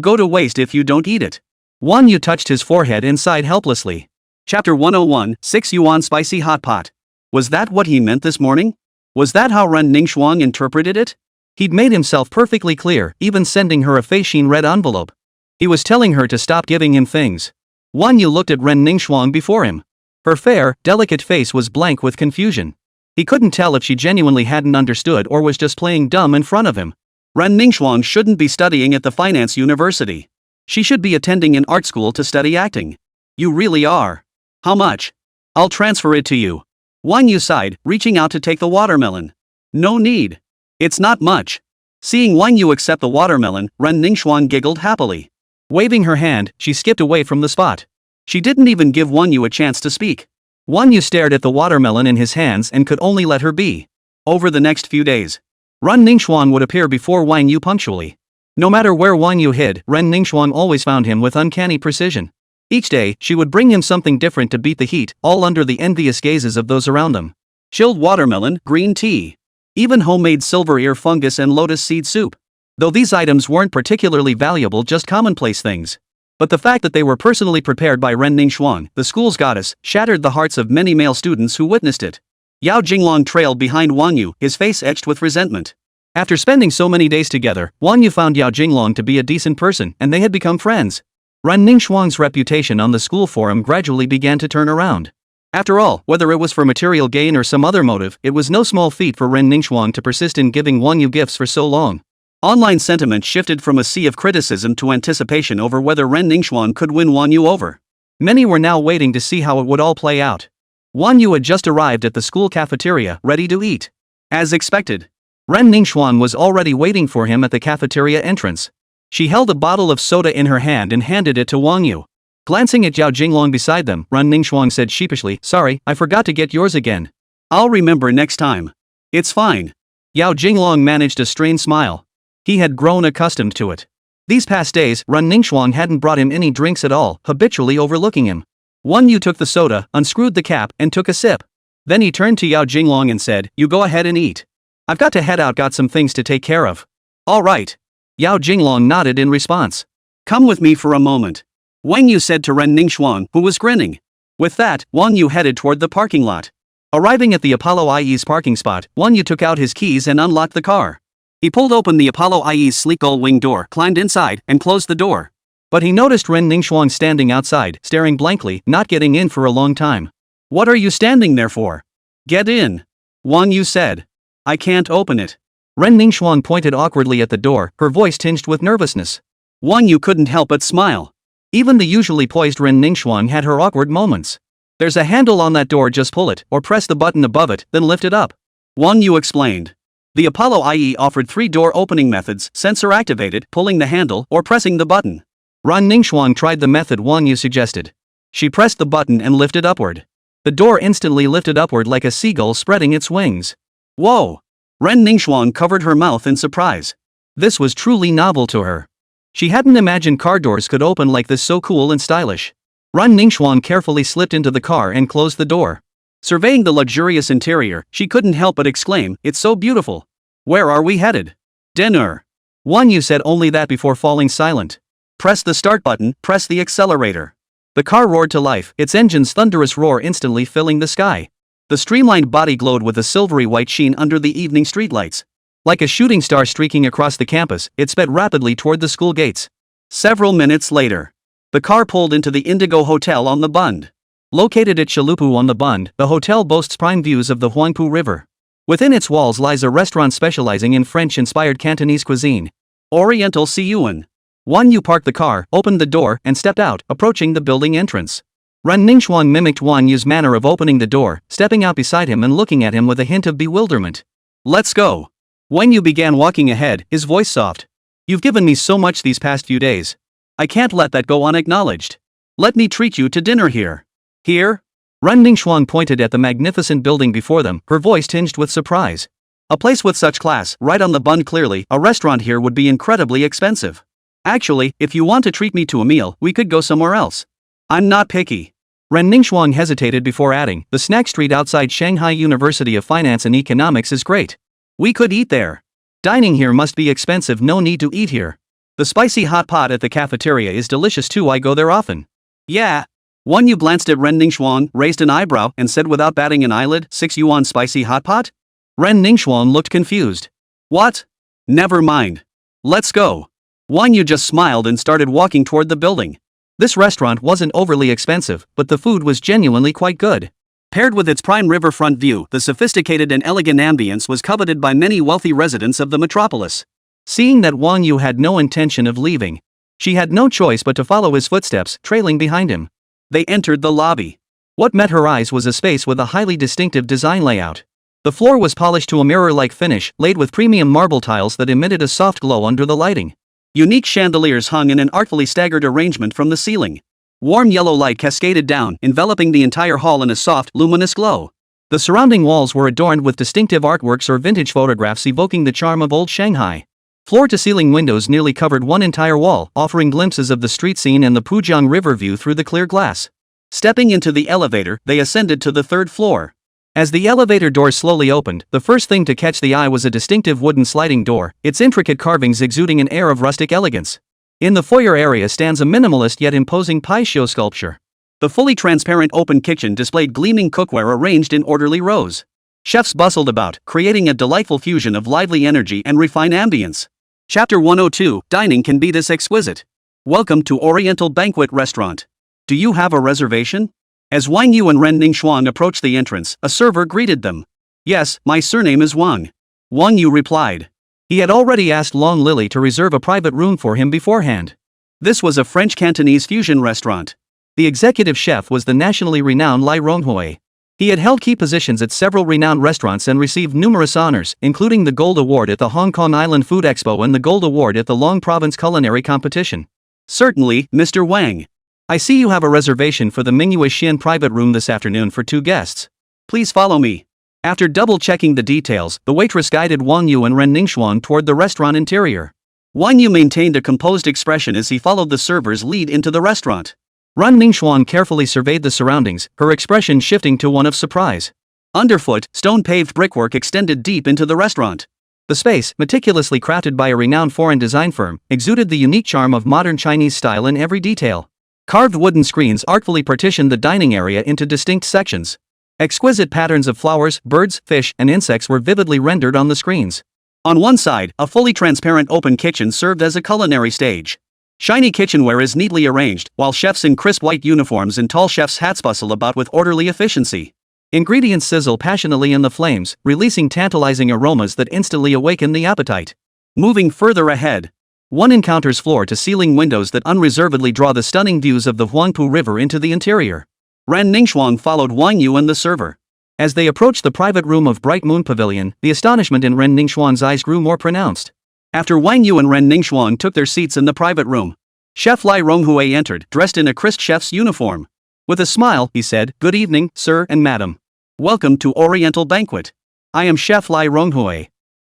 go to waste if you don't eat it. Wang Yu touched his forehead and sighed helplessly. Chapter 101, 6 Yuan Spicy Hot Pot. Was that what he meant this morning? Was that how Ren Ningxuang interpreted it? He'd made himself perfectly clear, even sending her a Feishin red envelope. He was telling her to stop giving him things. Wang Yu looked at Ren Ningxuang before him. Her fair, delicate face was blank with confusion. He couldn't tell if she genuinely hadn't understood or was just playing dumb in front of him. Ren Ningxuang shouldn't be studying at the finance university. She should be attending an art school to study acting. You really are. How much? I'll transfer it to you. Wang Yu sighed, reaching out to take the watermelon. No need. It's not much. Seeing Wang Yu accept the watermelon, Ren Ningxuang giggled happily. Waving her hand, she skipped away from the spot. She didn't even give Wang Yu a chance to speak. Wang Yu stared at the watermelon in his hands and could only let her be. Over the next few days, Ren Ningxuang would appear before Wang Yu punctually. No matter where Wang Yu hid, Ren Ningxuang always found him with uncanny precision. Each day, she would bring him something different to beat the heat, all under the envious gazes of those around them. Chilled watermelon, green tea. Even homemade silver ear fungus and lotus seed soup. Though these items weren't particularly valuable, just commonplace things. But the fact that they were personally prepared by Ren Ningxuang, the school's goddess, shattered the hearts of many male students who witnessed it. Yao Jinglong trailed behind Wang Yu, his face etched with resentment. After spending so many days together, Wang Yu found Yao Jinglong to be a decent person, and they had become friends. Ren Ningxuang's reputation on the school forum gradually began to turn around. After all, whether it was for material gain or some other motive, it was no small feat for Ren Ningxuang to persist in giving Wang Yu gifts for so long. Online sentiment shifted from a sea of criticism to anticipation over whether Ren Ningxuang could win Wang Yu over. Many were now waiting to see how it would all play out. Wang Yu had just arrived at the school cafeteria, ready to eat. As expected, Ren Ningxuang was already waiting for him at the cafeteria entrance. She held a bottle of soda in her hand and handed it to Wang Yu. Glancing at Yao Jinglong beside them, Ren Ningxuang said sheepishly, "Sorry, I forgot to get yours again." "I'll remember next time. It's fine." Yao Jinglong managed a strained smile. He had grown accustomed to it. These past days, Ren Ningxuang hadn't brought him any drinks at all, habitually overlooking him. Wang You took the soda, unscrewed the cap, and took a sip. Then he turned to Yao Jinglong and said, "You go ahead and eat. I've got to head out, got some things to take care of." "All right." Yao Jinglong nodded in response. "Come with me for a moment," Wang Yu said to Ren Ningxuang, who was grinning. With that, Wang Yu headed toward the parking lot. Arriving at the Apollo IE's parking spot, Wang Yu took out his keys and unlocked the car. He pulled open the Apollo IE's sleek gull-wing door, climbed inside, and closed the door. But he noticed Ren Ningxuang standing outside, staring blankly, not getting in for a long time. "What are you standing there for? Get in," Wang Yu said. "I can't open it." Ren Ningxuang pointed awkwardly at the door, her voice tinged with nervousness. Wang Yu couldn't help but smile. Even the usually poised Ren Ningxuang had her awkward moments. "There's a handle on that door, just pull it, or press the button above it, then lift it up," Wang Yu explained. The Apollo IE offered 3 door opening methods: sensor-activated, pulling the handle, or pressing the button. Ren Ningxuang tried the method Wang Yu suggested. She pressed the button and lifted upward. The door instantly lifted upward like a seagull spreading its wings. "Whoa!" Ren Ningxuang covered her mouth in surprise. This was truly novel to her. She hadn't imagined car doors could open like this, so cool and stylish. Ren Ningxuang carefully slipped into the car and closed the door. Surveying the luxurious interior, she couldn't help but exclaim, "It's so beautiful." "Where are we headed?" "Dinner." Wang Yu said only that before falling silent. "Press the start button, press the accelerator." The car roared to life, its engine's thunderous roar instantly filling the sky. The streamlined body glowed with a silvery white sheen under the evening streetlights. Like a shooting star streaking across the campus, it sped rapidly toward the school gates. Several minutes later, the car pulled into the Indigo Hotel on the Bund. Located at Chalupu on the Bund, the hotel boasts prime views of the Huangpu River. Within its walls lies a restaurant specializing in French-inspired Cantonese cuisine. Oriental Siyuan. Wang Yu parked the car, opened the door, and stepped out, approaching the building entrance. Ren Ningxuang mimicked Wang Yu's manner of opening the door, stepping out beside him and looking at him with a hint of bewilderment. "Let's go." Wang Yu began walking ahead, his voice soft. "You've given me so much these past few days. I can't let that go unacknowledged. Let me treat you to dinner here." "Here?" Ren Ningxuang pointed at the magnificent building before them, her voice tinged with surprise. "A place with such class, right on the Bund. Clearly, a restaurant here would be incredibly expensive. Actually, if you want to treat me to a meal, we could go somewhere else. I'm not picky." Ren Ningxuang hesitated before adding, "The snack street outside Shanghai University of Finance and Economics is great. We could eat there." "Dining here must be expensive, no need to eat here. The spicy hot pot at the cafeteria is delicious too, I go there often." "Yeah." Wang Yu glanced at Ren Ningxuang, raised an eyebrow, and said without batting an eyelid, "6 yuan spicy hot pot?" Ren Ningxuang looked confused. "What?" "Never mind. Let's go." Wang Yu just smiled and started walking toward the building. This restaurant wasn't overly expensive, but the food was genuinely quite good. Paired with its prime riverfront view, the sophisticated and elegant ambience was coveted by many wealthy residents of the metropolis. Seeing that Wang Yu had no intention of leaving, she had no choice but to follow his footsteps, trailing behind him. They entered the lobby. What met her eyes was a space with a highly distinctive design layout. The floor was polished to a mirror-like finish, laid with premium marble tiles that emitted a soft glow under the lighting. Unique chandeliers hung in an artfully staggered arrangement from the ceiling. Warm yellow light cascaded down, enveloping the entire hall in a soft, luminous glow. The surrounding walls were adorned with distinctive artworks or vintage photographs evoking the charm of old Shanghai. Floor-to-ceiling windows nearly covered one entire wall, offering glimpses of the street scene and the Pujiang River view through the clear glass. Stepping into the elevator, they ascended to the 3rd floor. As the elevator doors slowly opened, the first thing to catch the eye was a distinctive wooden sliding door, its intricate carvings exuding an air of rustic elegance. In the foyer area stands a minimalist yet imposing Paisho sculpture. The fully transparent open kitchen displayed gleaming cookware arranged in orderly rows. Chefs bustled about, creating a delightful fusion of lively energy and refined ambience. Chapter 102, Dining can be this exquisite. Welcome to Oriental Banquet Restaurant. Do you have a reservation? As Wang Yu and Ren Ningxuang approached the entrance, a server greeted them. "Yes, my surname is Wang." Wang Yu replied. He had already asked Long Lily to reserve a private room for him beforehand. This was a French-Cantonese fusion restaurant. The executive chef was the nationally renowned Lai Ronghui. He had held key positions at several renowned restaurants and received numerous honors, including the Gold Award at the Hong Kong Island Food Expo and the Gold Award at the Long Province Culinary Competition. "Certainly, Mr. Wang." I see you have a reservation for the Manhwa Xian private room this afternoon for 2 guests. Please follow me. After double-checking the details, the waitress guided Wang You and Ren Ningxuan toward the restaurant interior. Wang Yu maintained a composed expression as he followed the server's lead into the restaurant. Ren Ningxuan carefully surveyed the surroundings, her expression shifting to one of surprise. Underfoot, stone-paved brickwork extended deep into the restaurant. The space, meticulously crafted by a renowned foreign design firm, exuded the unique charm of modern Chinese style in every detail. Carved wooden screens artfully partitioned the dining area into distinct sections. Exquisite patterns of flowers, birds, fish, and insects were vividly rendered on the screens. On one side, a fully transparent open kitchen served as a culinary stage. Shiny kitchenware is neatly arranged, while chefs in crisp white uniforms and tall chefs' hats bustle about with orderly efficiency. Ingredients sizzle passionately in the flames, releasing tantalizing aromas that instantly awaken the appetite. Moving further ahead, one encounters floor-to-ceiling windows that unreservedly draw the stunning views of the Huangpu River into the interior. Ren Ningxuan followed Wang Yu and the server. As they approached the private room of Bright Moon Pavilion, the astonishment in Ren Ningxuan's eyes grew more pronounced. After Wang Yu and Ren Ningxuan took their seats in the private room, Chef Lai Ronghui entered, dressed in a crisp chef's uniform. With a smile, he said, "Good evening, sir and madam. Welcome to Oriental Banquet. I am Chef Lai Ronghui.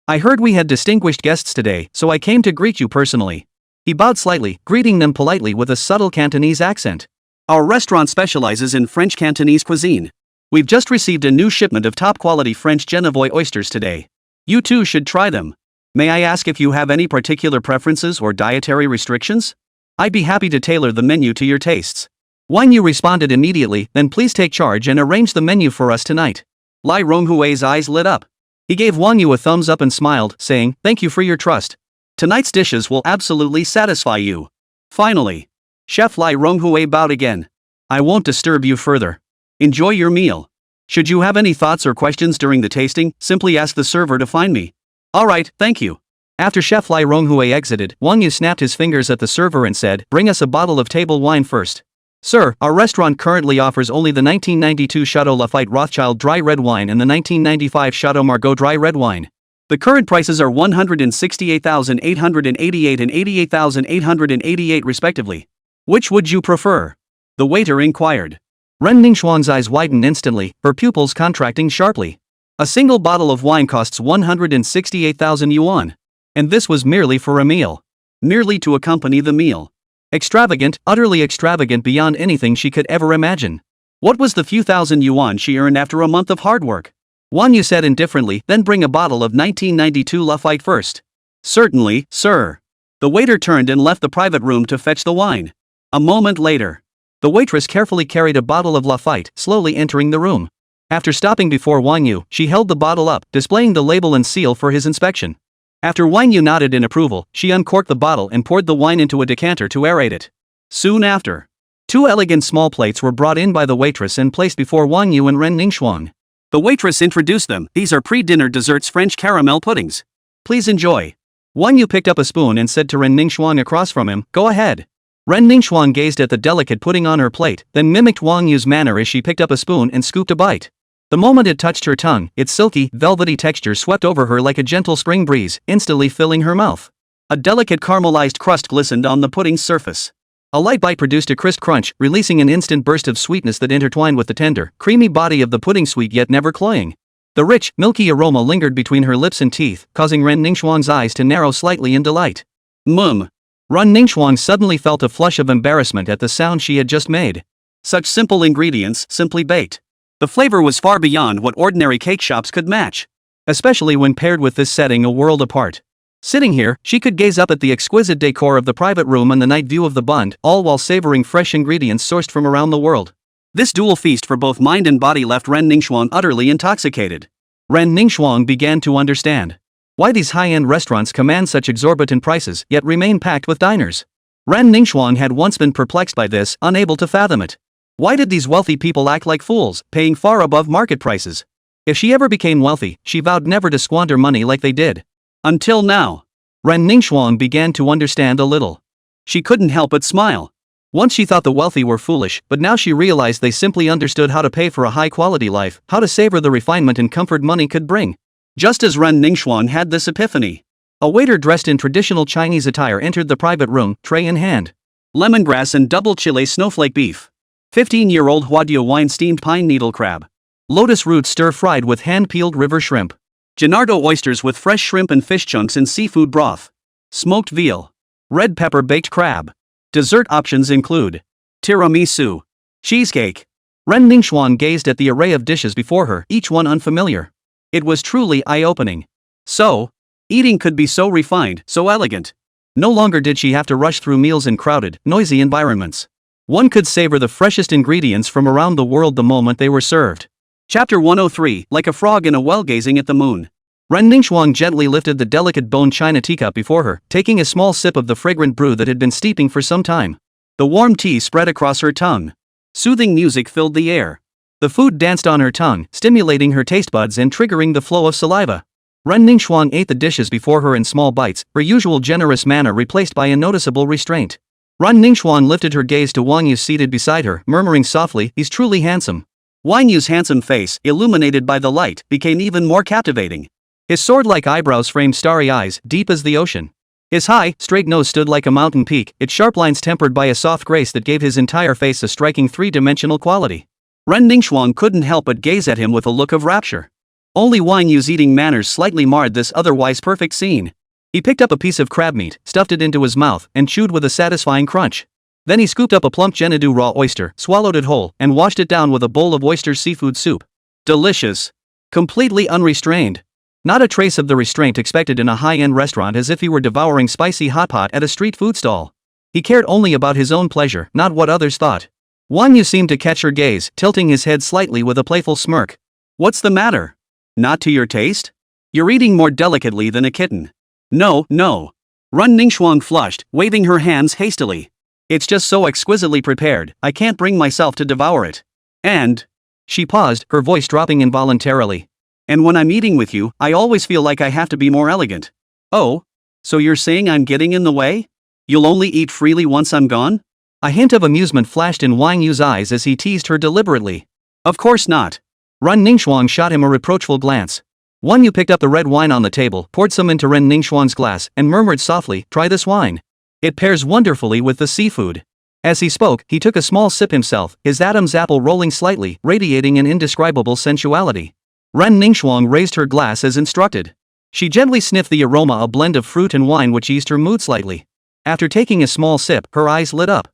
I heard we had distinguished guests today, so I came to greet you personally." He bowed slightly, greeting them politely with a subtle Cantonese accent. "Our restaurant specializes in French Cantonese cuisine. We've just received a new shipment of top-quality French Genevois oysters today. You too should try them. May I ask if you have any particular preferences or dietary restrictions? I'd be happy to tailor the menu to your tastes." Wang Yu responded immediately, "Then please take charge and arrange the menu for us tonight." Lai Ronghui's eyes lit up. He gave Wang Yu a thumbs up and smiled, saying, "Thank you for your trust. Tonight's dishes will absolutely satisfy you." Finally, Chef Lai Ronghui bowed again. "I won't disturb you further. Enjoy your meal. Should you have any thoughts or questions during the tasting, simply ask the server to find me." "Alright, thank you." After Chef Lai Ronghui exited, Wang Yu snapped his fingers at the server and said, "Bring us a bottle of table wine first." "Sir, our restaurant currently offers only the 1992 Chateau Lafite Rothschild dry red wine and the 1995 Chateau Margaux dry red wine. The current prices are 168,888 and 88,888 respectively. Which would you prefer?" the waiter inquired. Ren Ningxuan's eyes widened instantly, her pupils contracting sharply. A single bottle of wine costs 168,000 yuan. And this was merely for a meal. Merely to accompany the meal. Extravagant, utterly extravagant beyond anything she could ever imagine. What was the few thousand yuan she earned after a month of hard work? Wang Yu said indifferently, "Then bring a bottle of 1992 Lafite first." "Certainly, sir." The waiter turned and left the private room to fetch the wine. A moment later, the waitress carefully carried a bottle of Lafite, slowly entering the room. After stopping before Wang Yu, she held the bottle up, displaying the label and seal for his inspection. After Wang Yu nodded in approval, she uncorked the bottle and poured the wine into a decanter to aerate it. Soon after, 2 elegant small plates were brought in by the waitress and placed before Wang Yu and Ren Ningxuan. The waitress introduced them. "These are pre-dinner desserts French caramel puddings. Please enjoy." Wang Yu picked up a spoon and said to Ren Ningxuan across from him, "Go ahead." Ren Ningxuan gazed at the delicate pudding on her plate, then mimicked Wang Yu's manner as she picked up a spoon and scooped a bite. The moment it touched her tongue, its silky, velvety texture swept over her like a gentle spring breeze, instantly filling her mouth. A delicate caramelized crust glistened on the pudding's surface. A light bite produced a crisp crunch, releasing an instant burst of sweetness that intertwined with the tender, creamy body of the pudding, sweet yet never cloying. The rich, milky aroma lingered between her lips and teeth, causing Ren Ningxuan's eyes to narrow slightly in delight. Ren Ningxuan suddenly felt a flush of embarrassment at the sound she had just made. Such simple ingredients, simply baked. The flavor was far beyond what ordinary cake shops could match. Especially when paired with this setting a world apart. Sitting here, she could gaze up at the exquisite decor of the private room and the night view of the Bund, all while savoring fresh ingredients sourced from around the world. This dual feast for both mind and body left Ren Ningxuan utterly intoxicated. Ren Ningxuan began to understand why these high-end restaurants command such exorbitant prices yet remain packed with diners. Ren Ningxuan had once been perplexed by this, unable to fathom it. Why did these wealthy people act like fools, paying far above market prices? If she ever became wealthy, she vowed never to squander money like they did. Until now. Ren Ningxuan began to understand a little. She couldn't help but smile. Once she thought the wealthy were foolish, but now she realized they simply understood how to pay for a high-quality life, how to savor the refinement and comfort money could bring. Just as Ren Ningxuan had this epiphany, a waiter dressed in traditional Chinese attire entered the private room, tray in hand. lemongrass and double chile snowflake beef. 15-year-old Huadio wine steamed pine needle crab. Lotus root stir-fried with hand-peeled river shrimp. Gennardo oysters with fresh shrimp and fish chunks in seafood broth. Smoked veal. Red pepper baked crab. Dessert options include tiramisu, cheesecake. Ren Ningxuan gazed at the array of dishes before her, each one unfamiliar. It was truly eye-opening. So, eating could be so refined, so elegant. No longer did she have to rush through meals in crowded, noisy environments. One could savor the freshest ingredients from around the world the moment they were served. Chapter 103, like a frog in a well gazing at the moon. Ren Ningxuan gently lifted the delicate bone china teacup before her, taking a small sip of the fragrant brew that had been steeping for some time. The warm tea spread across her tongue. Soothing music filled the air. The food danced on her tongue, stimulating her taste buds and triggering the flow of saliva. Ren Ningxuan ate the dishes before her in small bites, her usual generous manner replaced by a noticeable restraint. Ren Ningxuan lifted her gaze to Wang You seated beside her, murmuring softly, "He's truly handsome." Wang Yu's handsome face, illuminated by the light, became even more captivating. His sword-like eyebrows framed starry eyes, deep as the ocean. His high, straight nose stood like a mountain peak, its sharp lines tempered by a soft grace that gave his entire face a striking three-dimensional quality. Ren Ningxuan couldn't help but gaze at him with a look of rapture. Only Wang Yu's eating manners slightly marred this otherwise perfect scene. He picked up a piece of crab meat, stuffed it into his mouth, and chewed with a satisfying crunch. Then he scooped up a plump Genedu raw oyster, swallowed it whole, and washed it down with a bowl of oyster seafood soup. Delicious. Completely unrestrained. Not a trace of the restraint expected in a high-end restaurant, as if he were devouring spicy hot pot at a street food stall. He cared only about his own pleasure, not what others thought. Wang Yu seemed to catch her gaze, tilting his head slightly with a playful smirk. "What's the matter? Not to your taste? You're eating more delicately than a kitten." "No, no." Ren Ningxuan flushed, waving her hands hastily. "It's just so exquisitely prepared, I can't bring myself to devour it. And..." She paused, her voice dropping involuntarily. "And when I'm eating with you, I always feel like I have to be more elegant." "Oh? So you're saying I'm getting in the way? You'll only eat freely once I'm gone?" A hint of amusement flashed in Wang Yu's eyes as he teased her deliberately. "Of course not." Ren Ningxuan shot him a reproachful glance. Wang Yu picked up the red wine on the table, poured some into Ren Ningxuan's glass, and murmured softly, "Try this wine. It pairs wonderfully with the seafood." As he spoke, he took a small sip himself, his Adam's apple rolling slightly, radiating an indescribable sensuality. Ren Ningxuan raised her glass as instructed. She gently sniffed the aroma, a blend of fruit and wine which eased her mood slightly. After taking a small sip, her eyes lit up.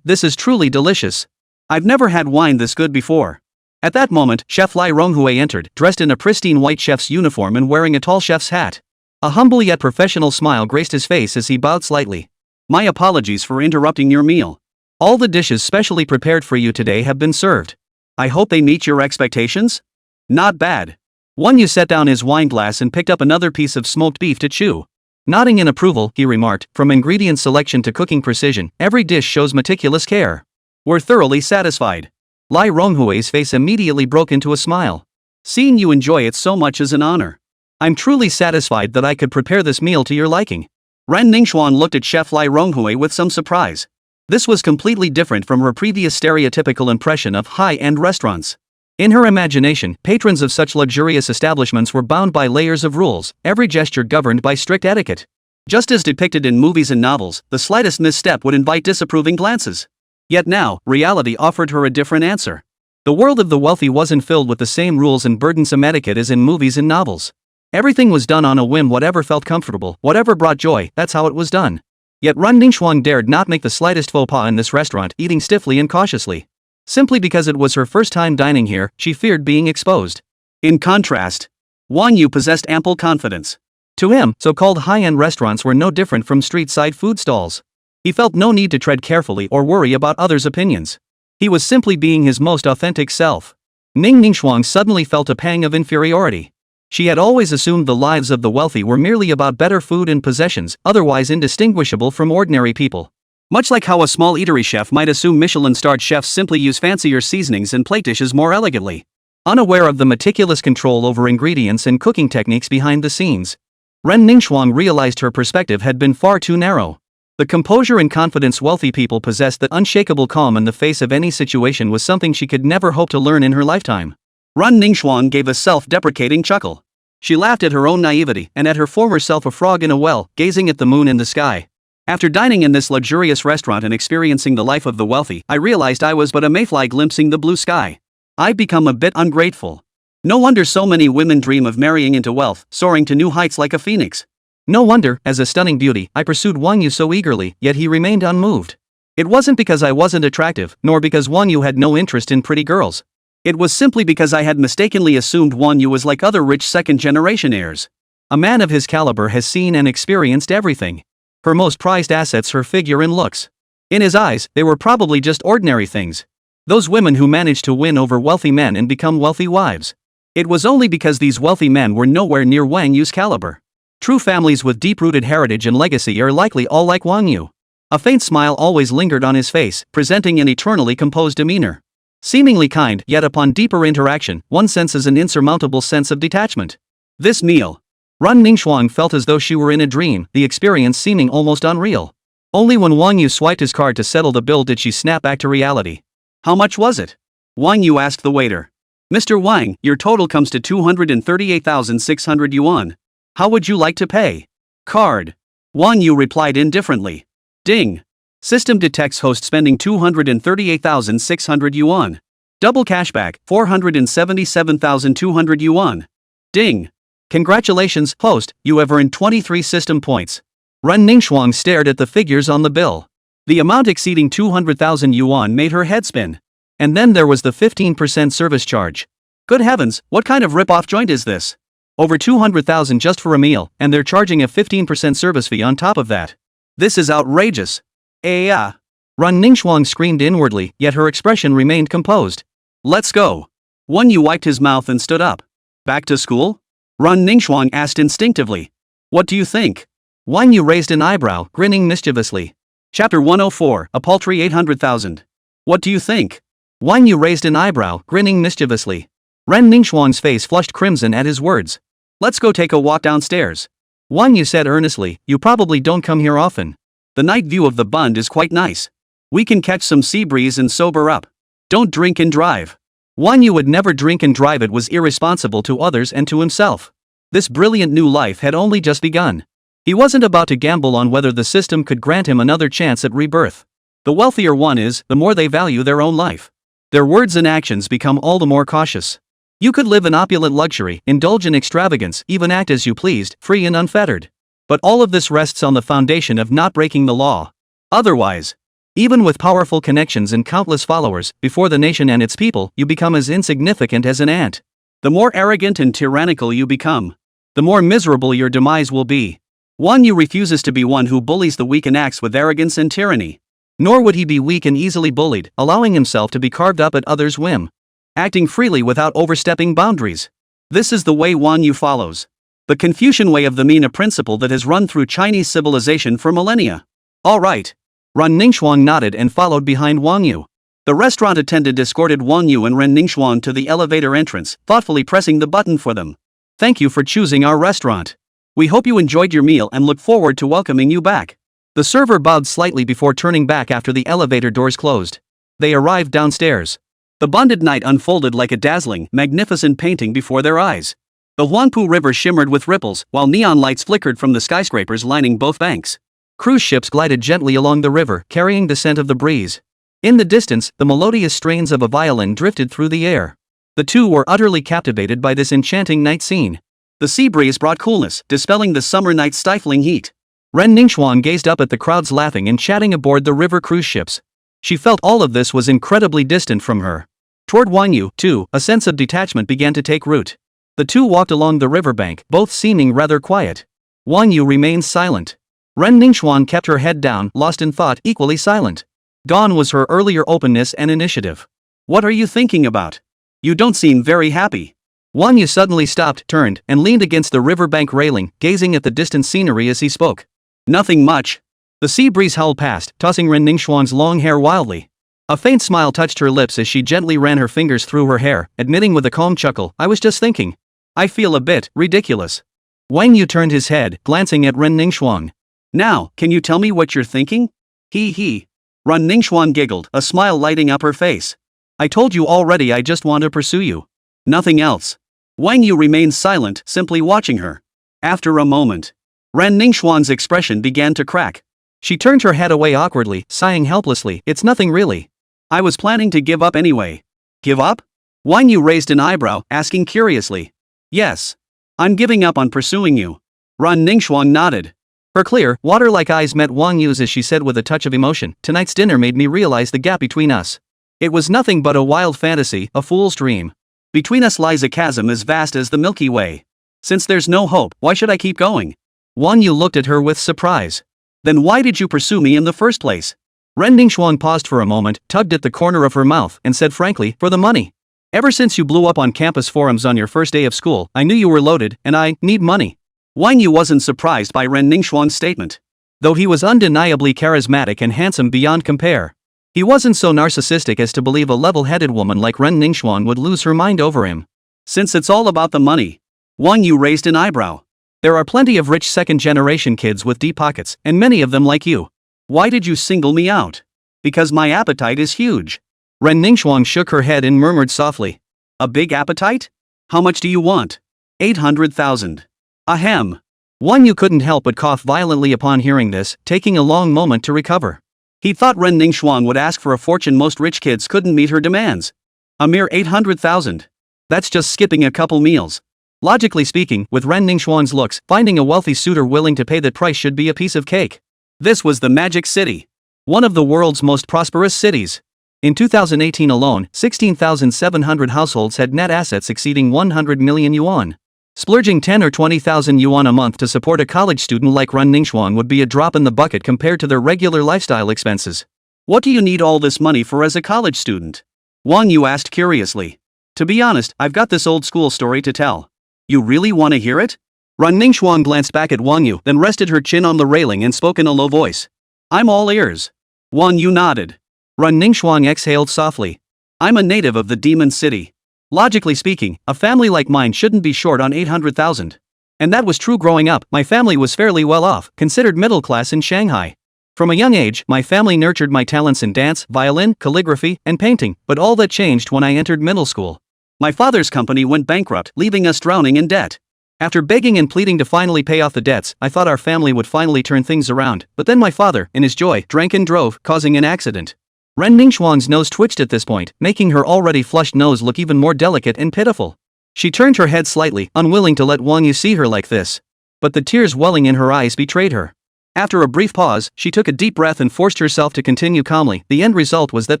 This is truly delicious. I've never had wine this good before." At that moment, Chef Lai Ronghui entered, dressed in a pristine white chef's uniform and wearing a tall chef's hat. A humble yet professional smile graced his face as he bowed slightly. "My apologies for interrupting your meal. All the dishes specially prepared for you today have been served. I hope they meet your expectations?" "Not bad." Wang Yu set down his wine glass and picked up another piece of smoked beef to chew. Nodding in approval, he remarked, "From ingredient selection to cooking precision, every dish shows meticulous care." "We're thoroughly satisfied." Lai Ronghui's face immediately broke into a smile. "Seeing you enjoy it so much is an honor. I'm truly satisfied that I could prepare this meal to your liking." Ren Ningxuan looked at Chef Lai Ronghui with some surprise. This was completely different from her previous stereotypical impression of high-end restaurants. In her imagination, patrons of such luxurious establishments were bound by layers of rules, every gesture governed by strict etiquette. Just as depicted in movies and novels, the slightest misstep would invite disapproving glances. Yet now, reality offered her a different answer. The world of the wealthy wasn't filled with the same rules and burdensome etiquette as in movies and novels. Everything was done on a whim, whatever felt comfortable, whatever brought joy, that's how it was done. Yet Ren Ningxuan dared not make the slightest faux pas in this restaurant, eating stiffly and cautiously. Simply because it was her first time dining here, she feared being exposed. In contrast, Wang Yu possessed ample confidence. To him, so-called high-end restaurants were no different from street-side food stalls. He felt no need to tread carefully or worry about others' opinions. He was simply being his most authentic self. Ning Ningxuan suddenly felt a pang of inferiority. She had always assumed the lives of the wealthy were merely about better food and possessions, otherwise indistinguishable from ordinary people. Much like how a small eatery chef might assume Michelin-starred chefs simply use fancier seasonings and plate dishes more elegantly. Unaware of the meticulous control over ingredients and cooking techniques behind the scenes, Ren Ningxuan realized her perspective had been far too narrow. The composure and confidence wealthy people possessed, that unshakable calm in the face of any situation, was something she could never hope to learn in her lifetime. Ren Ningxuan gave a self-deprecating chuckle. She laughed at her own naivety and at her former self, a frog in a well, gazing at the moon and the sky. After dining in this luxurious restaurant and experiencing the life of the wealthy, I realized I was but a mayfly glimpsing the blue sky. I've become a bit ungrateful. No wonder so many women dream of marrying into wealth, soaring to new heights like a phoenix. No wonder, as a stunning beauty, I pursued Wang Yu so eagerly, yet he remained unmoved. It wasn't because I wasn't attractive, nor because Wang Yu had no interest in pretty girls. It was simply because I had mistakenly assumed Wang Yu was like other rich second-generation heirs. A man of his caliber has seen and experienced everything. Her most prized assets, her figure and looks. In his eyes, they were probably just ordinary things. Those women who managed to win over wealthy men and become wealthy wives. It was only because these wealthy men were nowhere near Wang Yu's caliber. True families with deep-rooted heritage and legacy are likely all like Wang Yu. A faint smile always lingered on his face, presenting an eternally composed demeanor. Seemingly kind, yet upon deeper interaction, one senses an insurmountable sense of detachment. This meal. Ren Ningxuang felt as though she were in a dream, the experience seeming almost unreal. Only when Wang Yu swiped his card to settle the bill did she snap back to reality. How much was it? Wang Yu asked the waiter. Mr. Wang, your total comes to 238,600 yuan. How would you like to pay? Card. Wang Yu replied indifferently. Ding. System detects host spending 238,600 yuan. Double cashback, 477,200 yuan. Ding. Congratulations, host, you have earned 23 system points. Ren Ningxuang stared at the figures on the bill. The amount exceeding 200,000 yuan made her head spin. And then there was the 15% service charge. Good heavens, what kind of rip-off joint is this? Over 200,000 just for a meal, and they're charging a 15% service fee on top of that. This is outrageous. Ren Ningxuang screamed inwardly, yet her expression remained composed. Let's go. Wang Yu wiped his mouth and stood up. Back to school? Ren Ningxuang asked instinctively. What do you think? Wang Yu raised an eyebrow, grinning mischievously. Chapter 104, a paltry 800,000. What do you think? Wang Yu raised an eyebrow, grinning mischievously. Ren Ningxuang's face flushed crimson at his words. Let's go take a walk downstairs. Wang Yu said earnestly, you probably don't come here often. The night view of the Bund is quite nice. We can catch some sea breeze and sober up. Don't drink and drive. Wang Yu would never drink and drive. It was irresponsible to others and to himself. This brilliant new life had only just begun. He wasn't about to gamble on whether the system could grant him another chance at rebirth. The wealthier one is, the more they value their own life. Their words and actions become all the more cautious. You could live in opulent luxury, indulge in extravagance, even act as you pleased, free and unfettered. But all of this rests on the foundation of not breaking the law. Otherwise, even with powerful connections and countless followers, before the nation and its people, you become as insignificant as an ant. The more arrogant and tyrannical you become, the more miserable your demise will be. Wang Yu refuses to be one who bullies the weak and acts with arrogance and tyranny. Nor would he be weak and easily bullied, allowing himself to be carved up at others' whim. Acting freely without overstepping boundaries. This is the way Wang Yu follows. The Confucian way of the mean, a principle that has run through Chinese civilization for millennia. All right. Ren Ningxuang nodded and followed behind Wang Yu. The restaurant attendant escorted Wang Yu and Ren Ningxuang to the elevator entrance, thoughtfully pressing the button for them. Thank you for choosing our restaurant. We hope you enjoyed your meal and look forward to welcoming you back. The server bowed slightly before turning back after the elevator doors closed. They arrived downstairs. The Bunded night unfolded like a dazzling, magnificent painting before their eyes. The Huangpu River shimmered with ripples, while neon lights flickered from the skyscrapers lining both banks. Cruise ships glided gently along the river, carrying the scent of the breeze. In the distance, the melodious strains of a violin drifted through the air. The two were utterly captivated by this enchanting night scene. The sea breeze brought coolness, dispelling the summer night's stifling heat. Ren Ningxuang gazed up at the crowds laughing and chatting aboard the river cruise ships. She felt all of this was incredibly distant from her. Toward Wang Yu, too, a sense of detachment began to take root. The two walked along the riverbank, both seeming rather quiet. Wang Yu remained silent. Ren Ningxuang kept her head down, lost in thought, equally silent. Gone was her earlier openness and initiative. What are you thinking about? You don't seem very happy. Wang Yu suddenly stopped, turned, and leaned against the riverbank railing, gazing at the distant scenery as he spoke. Nothing much. The sea breeze howled past, tossing Ren Ningxuang's long hair wildly. A faint smile touched her lips as she gently ran her fingers through her hair, admitting with a calm chuckle, I was just thinking. I feel a bit ridiculous. Wang Yu turned his head, glancing at Ren Ningxuang. Now, can you tell me what you're thinking? He. Ren Ningxuang giggled, a smile lighting up her face. I told you already, I just want to pursue you. Nothing else. Wang Yu remained silent, simply watching her. After a moment, Ren Ningxuang's expression began to crack. She turned her head away awkwardly, sighing helplessly. It's nothing really. I was planning to give up anyway. Give up? Wang You raised an eyebrow, asking curiously. Yes. I'm giving up on pursuing you. Ren Ningxuang nodded. Her clear, water-like eyes met Wang Yu's as she said with a touch of emotion, tonight's dinner made me realize the gap between us. It was nothing but a wild fantasy, a fool's dream. Between us lies a chasm as vast as the Milky Way. Since there's no hope, why should I keep going? Wang Yu looked at her with surprise. Then why did you pursue me in the first place? Ren Ningxuang paused for a moment, tugged at the corner of her mouth, and said frankly, for the money. Ever since you blew up on campus forums on your first day of school, I knew you were loaded, and I need money. Wang You wasn't surprised by Ren Ningxuang's statement. Though he was undeniably charismatic and handsome beyond compare. He wasn't so narcissistic as to believe a level-headed woman like Ren Ningxuang would lose her mind over him. Since it's all about the money. Wang You raised an eyebrow. There are plenty of rich second-generation kids with deep pockets, and many of them like you. Why did you single me out? Because my appetite is huge. Ren Ningxuang shook her head and murmured softly. A big appetite? How much do you want? 800,000. Ahem. Wang Yu couldn't help but cough violently upon hearing this, taking a long moment to recover. He thought Ren Ningxuang would ask for a fortune most rich kids couldn't meet her demands. A mere 800,000. That's just skipping a couple meals. Logically speaking, with Ren Ningxuang's looks, finding a wealthy suitor willing to pay that price should be a piece of cake. This was the Magic City. One of the world's most prosperous cities. In 2018 alone, 16,700 households had net assets exceeding 100 million yuan. Splurging 10 or 20,000 yuan a month to support a college student like Ren Ningxuang would be a drop in the bucket compared to their regular lifestyle expenses. What do you need all this money for as a college student? Wang Yu asked curiously. To be honest, I've got this old school story to tell. You really want to hear it? Ren Ningxuang glanced back at Wang Yu, then rested her chin on the railing and spoke in a low voice. I'm all ears. Wang Yu nodded. Ren Ningxuang exhaled softly. I'm a native of the Demon City. Logically speaking, a family like mine shouldn't be short on 800,000. And that was true growing up. My family was fairly well off, considered middle class in Shanghai. From a young age, my family nurtured my talents in dance, violin, calligraphy, and painting, but all that changed when I entered middle school. My father's company went bankrupt, leaving us drowning in debt. After begging and pleading to finally pay off the debts, I thought our family would finally turn things around, but then my father, in his joy, drank and drove, causing an accident. Ren Ningxuang's nose twitched at this point, making her already flushed nose look even more delicate and pitiful. She turned her head slightly, unwilling to let Wang Yu see her like this. But the tears welling in her eyes betrayed her. After a brief pause, she took a deep breath and forced herself to continue calmly. The end result was that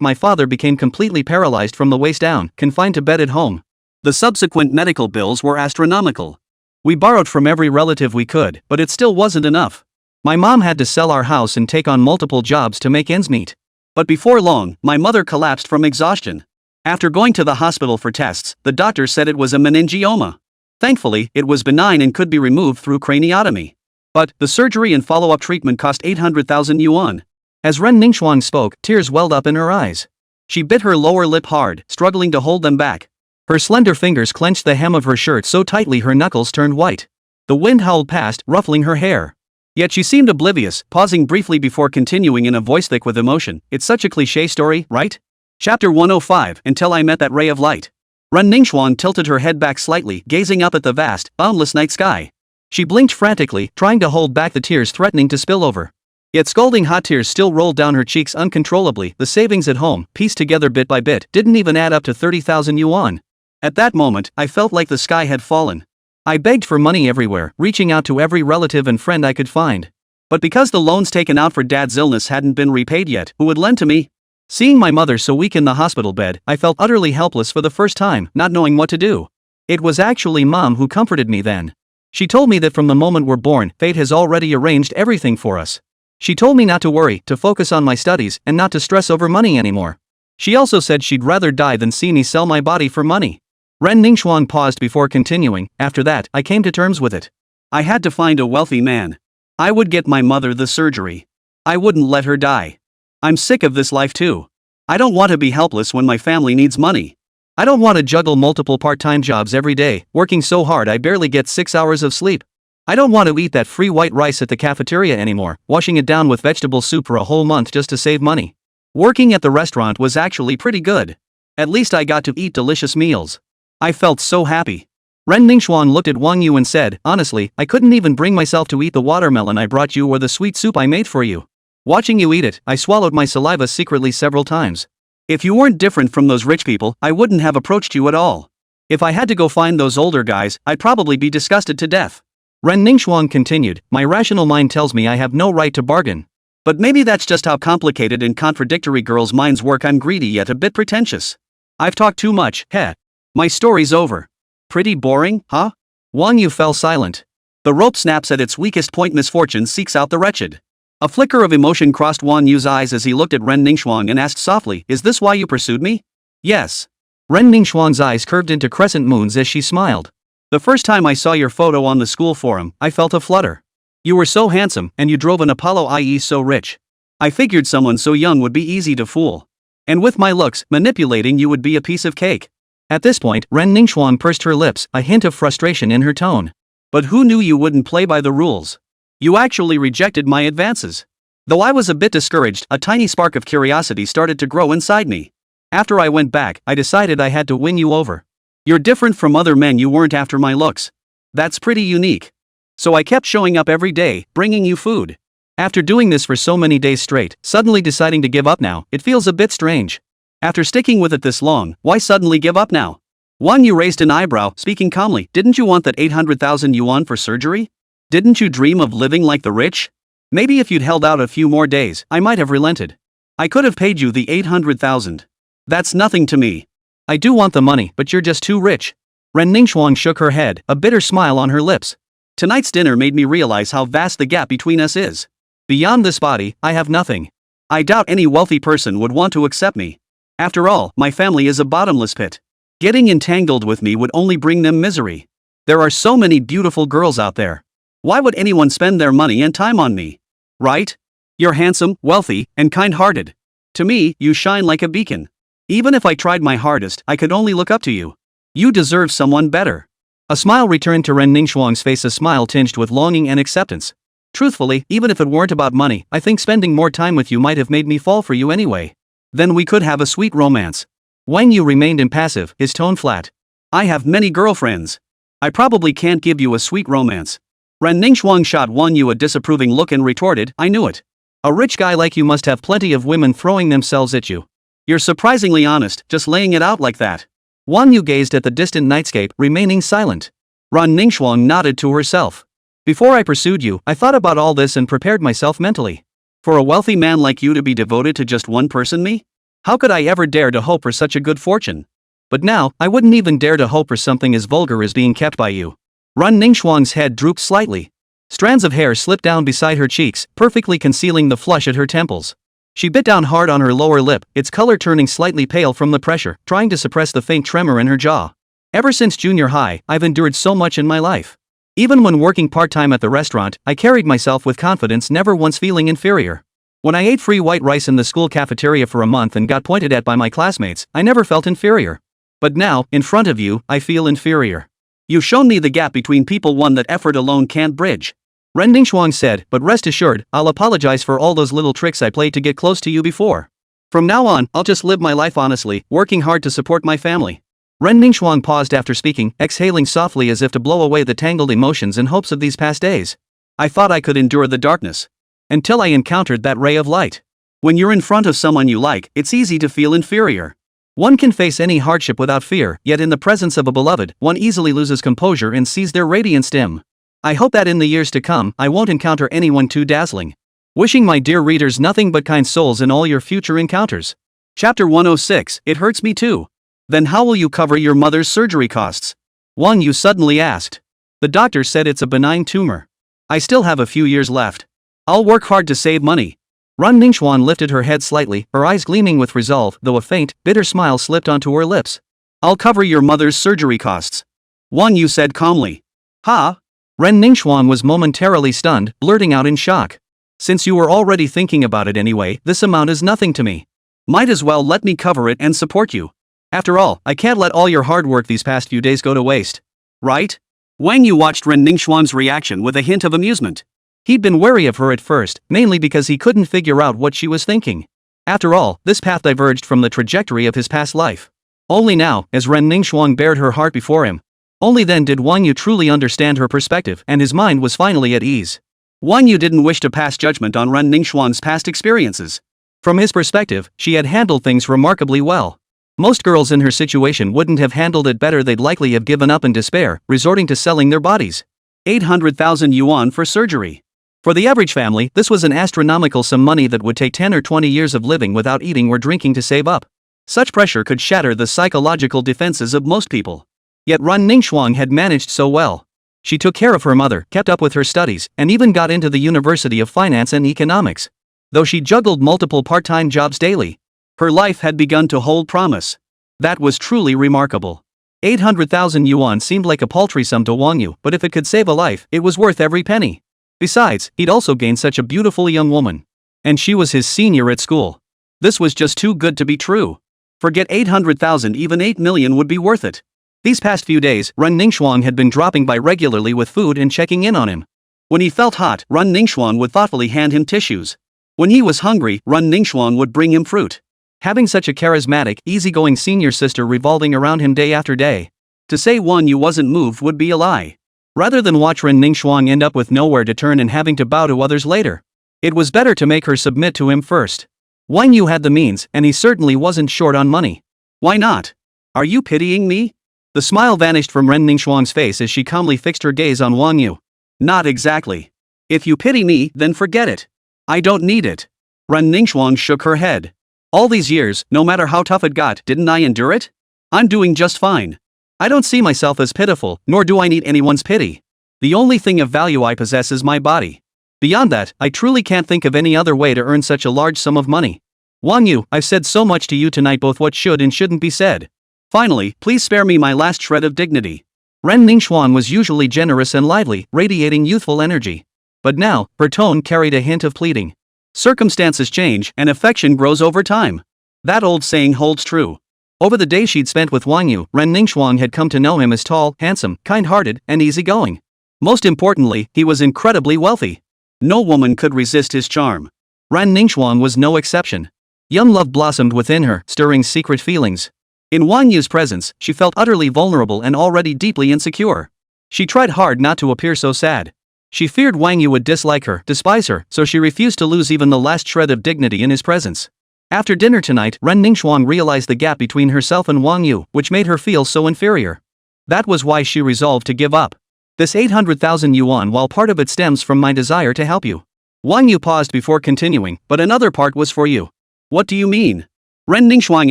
my father became completely paralyzed from the waist down, confined to bed at home. The subsequent medical bills were astronomical. We borrowed from every relative we could, but it still wasn't enough. My mom had to sell our house and take on multiple jobs to make ends meet. But before long, my mother collapsed from exhaustion. After going to the hospital for tests, the doctor said it was a meningioma. Thankfully, it was benign and could be removed through craniotomy. But the surgery and follow-up treatment cost 800,000 yuan. As Ren Ningxuang spoke, tears welled up in her eyes. She bit her lower lip hard, struggling to hold them back. Her slender fingers clenched the hem of her shirt so tightly her knuckles turned white. The wind howled past, ruffling her hair. Yet she seemed oblivious, pausing briefly before continuing in a voice thick with emotion. It's such a cliché story, right? Chapter 105, Until I Met That Ray of Light. Ren Ningxuang tilted her head back slightly, gazing up at the vast, boundless night sky. She blinked frantically, trying to hold back the tears threatening to spill over. Yet scalding hot tears still rolled down her cheeks uncontrollably. The savings at home, pieced together bit by bit, didn't even add up to 30,000 yuan. At that moment, I felt like the sky had fallen. I begged for money everywhere, reaching out to every relative and friend I could find. But because the loans taken out for Dad's illness hadn't been repaid yet, who would lend to me? Seeing my mother so weak in the hospital bed, I felt utterly helpless for the first time, not knowing what to do. It was actually Mom who comforted me then. She told me that from the moment we're born, fate has already arranged everything for us. She told me not to worry, to focus on my studies, and not to stress over money anymore. She also said she'd rather die than see me sell my body for money. Ren Ningxuang paused before continuing. After that, I came to terms with it. I had to find a wealthy man. I would get my mother the surgery. I wouldn't let her die. I'm sick of this life too. I don't want to be helpless when my family needs money. I don't want to juggle multiple part-time jobs every day, working so hard I barely get 6 hours of sleep. I don't want to eat that free white rice at the cafeteria anymore, washing it down with vegetable soup for a whole month just to save money. Working at the restaurant was actually pretty good. At least I got to eat delicious meals. I felt so happy. Ren Ningxuang looked at Wang Yu and said, honestly, I couldn't even bring myself to eat the watermelon I brought you or the sweet soup I made for you. Watching you eat it, I swallowed my saliva secretly several times. If you weren't different from those rich people, I wouldn't have approached you at all. If I had to go find those older guys, I'd probably be disgusted to death. Ren Ningxuang continued, my rational mind tells me I have no right to bargain. But maybe that's just how complicated and contradictory girls' minds work. I'm greedy yet a bit pretentious. I've talked too much, heh. My story's over. Pretty boring, huh? Wang Yu fell silent. The rope snaps at its weakest point. Misfortune seeks out the wretched. A flicker of emotion crossed Wang Yu's eyes as he looked at Ren Ningxuang and asked softly, is this why you pursued me? Yes. Ren Ningxuang's eyes curved into crescent moons as she smiled. The first time I saw your photo on the school forum, I felt a flutter. You were so handsome, and you drove an Apollo, i.e. so rich. I figured someone so young would be easy to fool. And with my looks, manipulating you would be a piece of cake. At this point, Ren Ningxuang pursed her lips, a hint of frustration in her tone. But who knew you wouldn't play by the rules? You actually rejected my advances. Though I was a bit discouraged, a tiny spark of curiosity started to grow inside me. After I went back, I decided I had to win you over. You're different from other men. You weren't after my looks. That's pretty unique. So I kept showing up every day, bringing you food. After doing this for so many days straight, suddenly deciding to give up now, it feels a bit strange. After sticking with it this long, why suddenly give up now? Wang Yu raised an eyebrow, speaking calmly. Didn't you want that 800,000 yuan for surgery? Didn't you dream of living like the rich? Maybe if you'd held out a few more days, I might have relented. I could have paid you the 800,000. That's nothing to me. I do want the money, but you're just too rich. Ren Ningxuang shook her head, a bitter smile on her lips. Tonight's dinner made me realize how vast the gap between us is. Beyond this body, I have nothing. I doubt any wealthy person would want to accept me. After all, my family is a bottomless pit. Getting entangled with me would only bring them misery. There are so many beautiful girls out there. Why would anyone spend their money and time on me? Right? You're handsome, wealthy, and kind-hearted. To me, you shine like a beacon. Even if I tried my hardest, I could only look up to you. You deserve someone better. A smile returned to Ren Ningxuang's face, a smile tinged with longing and acceptance. Truthfully, even if it weren't about money, I think spending more time with you might have made me fall for you anyway. Then we could have a sweet romance. Wang Yu remained impassive, his tone flat. I have many girlfriends. I probably can't give you a sweet romance. Ren Ningxuang shot Wang Yu a disapproving look and retorted, I knew it. A rich guy like you must have plenty of women throwing themselves at you. You're surprisingly honest, just laying it out like that. Wang Yu gazed at the distant nightscape, remaining silent. Ren Ningxuang nodded to herself. Before I pursued you, I thought about all this and prepared myself mentally. For a wealthy man like you to be devoted to just one person, me? How could I ever dare to hope for such a good fortune? But now, I wouldn't even dare to hope for something as vulgar as being kept by you. Ren Ningxuang's head drooped slightly. Strands of hair slipped down beside her cheeks, perfectly concealing the flush at her temples. She bit down hard on her lower lip, its color turning slightly pale from the pressure, trying to suppress the faint tremor in her jaw. Ever since junior high, I've endured so much in my life. Even when working part-time at the restaurant, I carried myself with confidence, never once feeling inferior. When I ate free white rice in the school cafeteria for a month and got pointed at by my classmates, I never felt inferior. But now, in front of you, I feel inferior. You've shown me the gap between people, one that effort alone can't bridge. Ren Ningxuang said, but rest assured, I'll apologize for all those little tricks I played to get close to you before. From now on, I'll just live my life honestly, working hard to support my family. Ren Ningxuang paused after speaking, exhaling softly as if to blow away the tangled emotions and hopes of these past days. I thought I could endure the darkness. Until I encountered that ray of light. When you're in front of someone you like, it's easy to feel inferior. One can face any hardship without fear, yet in the presence of a beloved, one easily loses composure and sees their radiance dim. I hope that in the years to come, I won't encounter anyone too dazzling. Wishing my dear readers nothing but kind souls in all your future encounters. Chapter 106, It Hurts Me Too. Then how will you cover your mother's surgery costs? Wang Yu suddenly asked. The doctor said it's a benign tumor. I still have a few years left. I'll work hard to save money. Ren Ningxuang lifted her head slightly, her eyes gleaming with resolve, though a faint, bitter smile slipped onto her lips. I'll cover your mother's surgery costs. Wang Yu said calmly. Ha? Ren Ningxuang was momentarily stunned, blurting out in shock. Since you were already thinking about it anyway, this amount is nothing to me. Might as well let me cover it and support you. After all, I can't let all your hard work these past few days go to waste. Right? Wang Yu watched Ren Ningxuang's reaction with a hint of amusement. He'd been wary of her at first, mainly because he couldn't figure out what she was thinking. After all, this path diverged from the trajectory of his past life. Only now, as Ren Ningxuang bared her heart before him, only then did Wang Yu truly understand her perspective, and his mind was finally at ease. Wang Yu didn't wish to pass judgment on Ren Ningxuang's past experiences. From his perspective, she had handled things remarkably well. Most girls in her situation wouldn't have handled it better. They'd likely have given up in despair, resorting to selling their bodies. 800,000 yuan for surgery. For the average family, this was an astronomical sum of money that would take 10 or 20 years of living without eating or drinking to save up. Such pressure could shatter the psychological defenses of most people. Yet Ren Ningxuang had managed so well. She took care of her mother, kept up with her studies, and even got into the University of Finance and Economics. Though she juggled multiple part-time jobs daily, her life had begun to hold promise. That was truly remarkable. 800,000 yuan seemed like a paltry sum to Wang Yu, but if it could save a life, it was worth every penny. Besides, he'd also gained such a beautiful young woman. And she was his senior at school. This was just too good to be true. Forget 800,000, even 8 million would be worth it. These past few days, Ren Ningxuang had been dropping by regularly with food and checking in on him. When he felt hot, Ren Ningxuang would thoughtfully hand him tissues. When he was hungry, Ren Ningxuang would bring him fruit. Having such a charismatic, easygoing senior sister revolving around him day after day. To say Wang Yu wasn't moved would be a lie. Rather than watch Ren Ningxuang end up with nowhere to turn and having to bow to others later, it was better to make her submit to him first. Wang Yu had the means, and he certainly wasn't short on money. Why not? Are you pitying me? The smile vanished from Ren Ningxuang's face as she calmly fixed her gaze on Wang Yu. Not exactly. If you pity me, then forget it. I don't need it. Ren Ningxuang shook her head. All these years, no matter how tough it got, didn't I endure it? I'm doing just fine. I don't see myself as pitiful, nor do I need anyone's pity. The only thing of value I possess is my body. Beyond that, I truly can't think of any other way to earn such a large sum of money. Wang Yu, I've said so much to you tonight, both what should and shouldn't be said. Finally, please spare me my last shred of dignity. Ren Ningxuang was usually generous and lively, radiating youthful energy. But now, her tone carried a hint of pleading. Circumstances change, and affection grows over time. That old saying holds true. Over the days she'd spent with Wang Yu, Ren Ningxuang had come to know him as tall, handsome, kind-hearted, and easygoing. Most importantly, he was incredibly wealthy. No woman could resist his charm. Ren Ningxuang was no exception. Young love blossomed within her, stirring secret feelings. In Wang Yu's presence, she felt utterly vulnerable and already deeply insecure. She tried hard not to appear so sad. She feared Wang Yu would dislike her, despise her, so she refused to lose even the last shred of dignity in his presence. After dinner tonight, Ren Ningxuang realized the gap between herself and Wang Yu, which made her feel so inferior. That was why she resolved to give up. This 800,000 yuan, while part of it stems from my desire to help you. Wang Yu paused before continuing, but another part was for you. What do you mean? Ren Ningxuang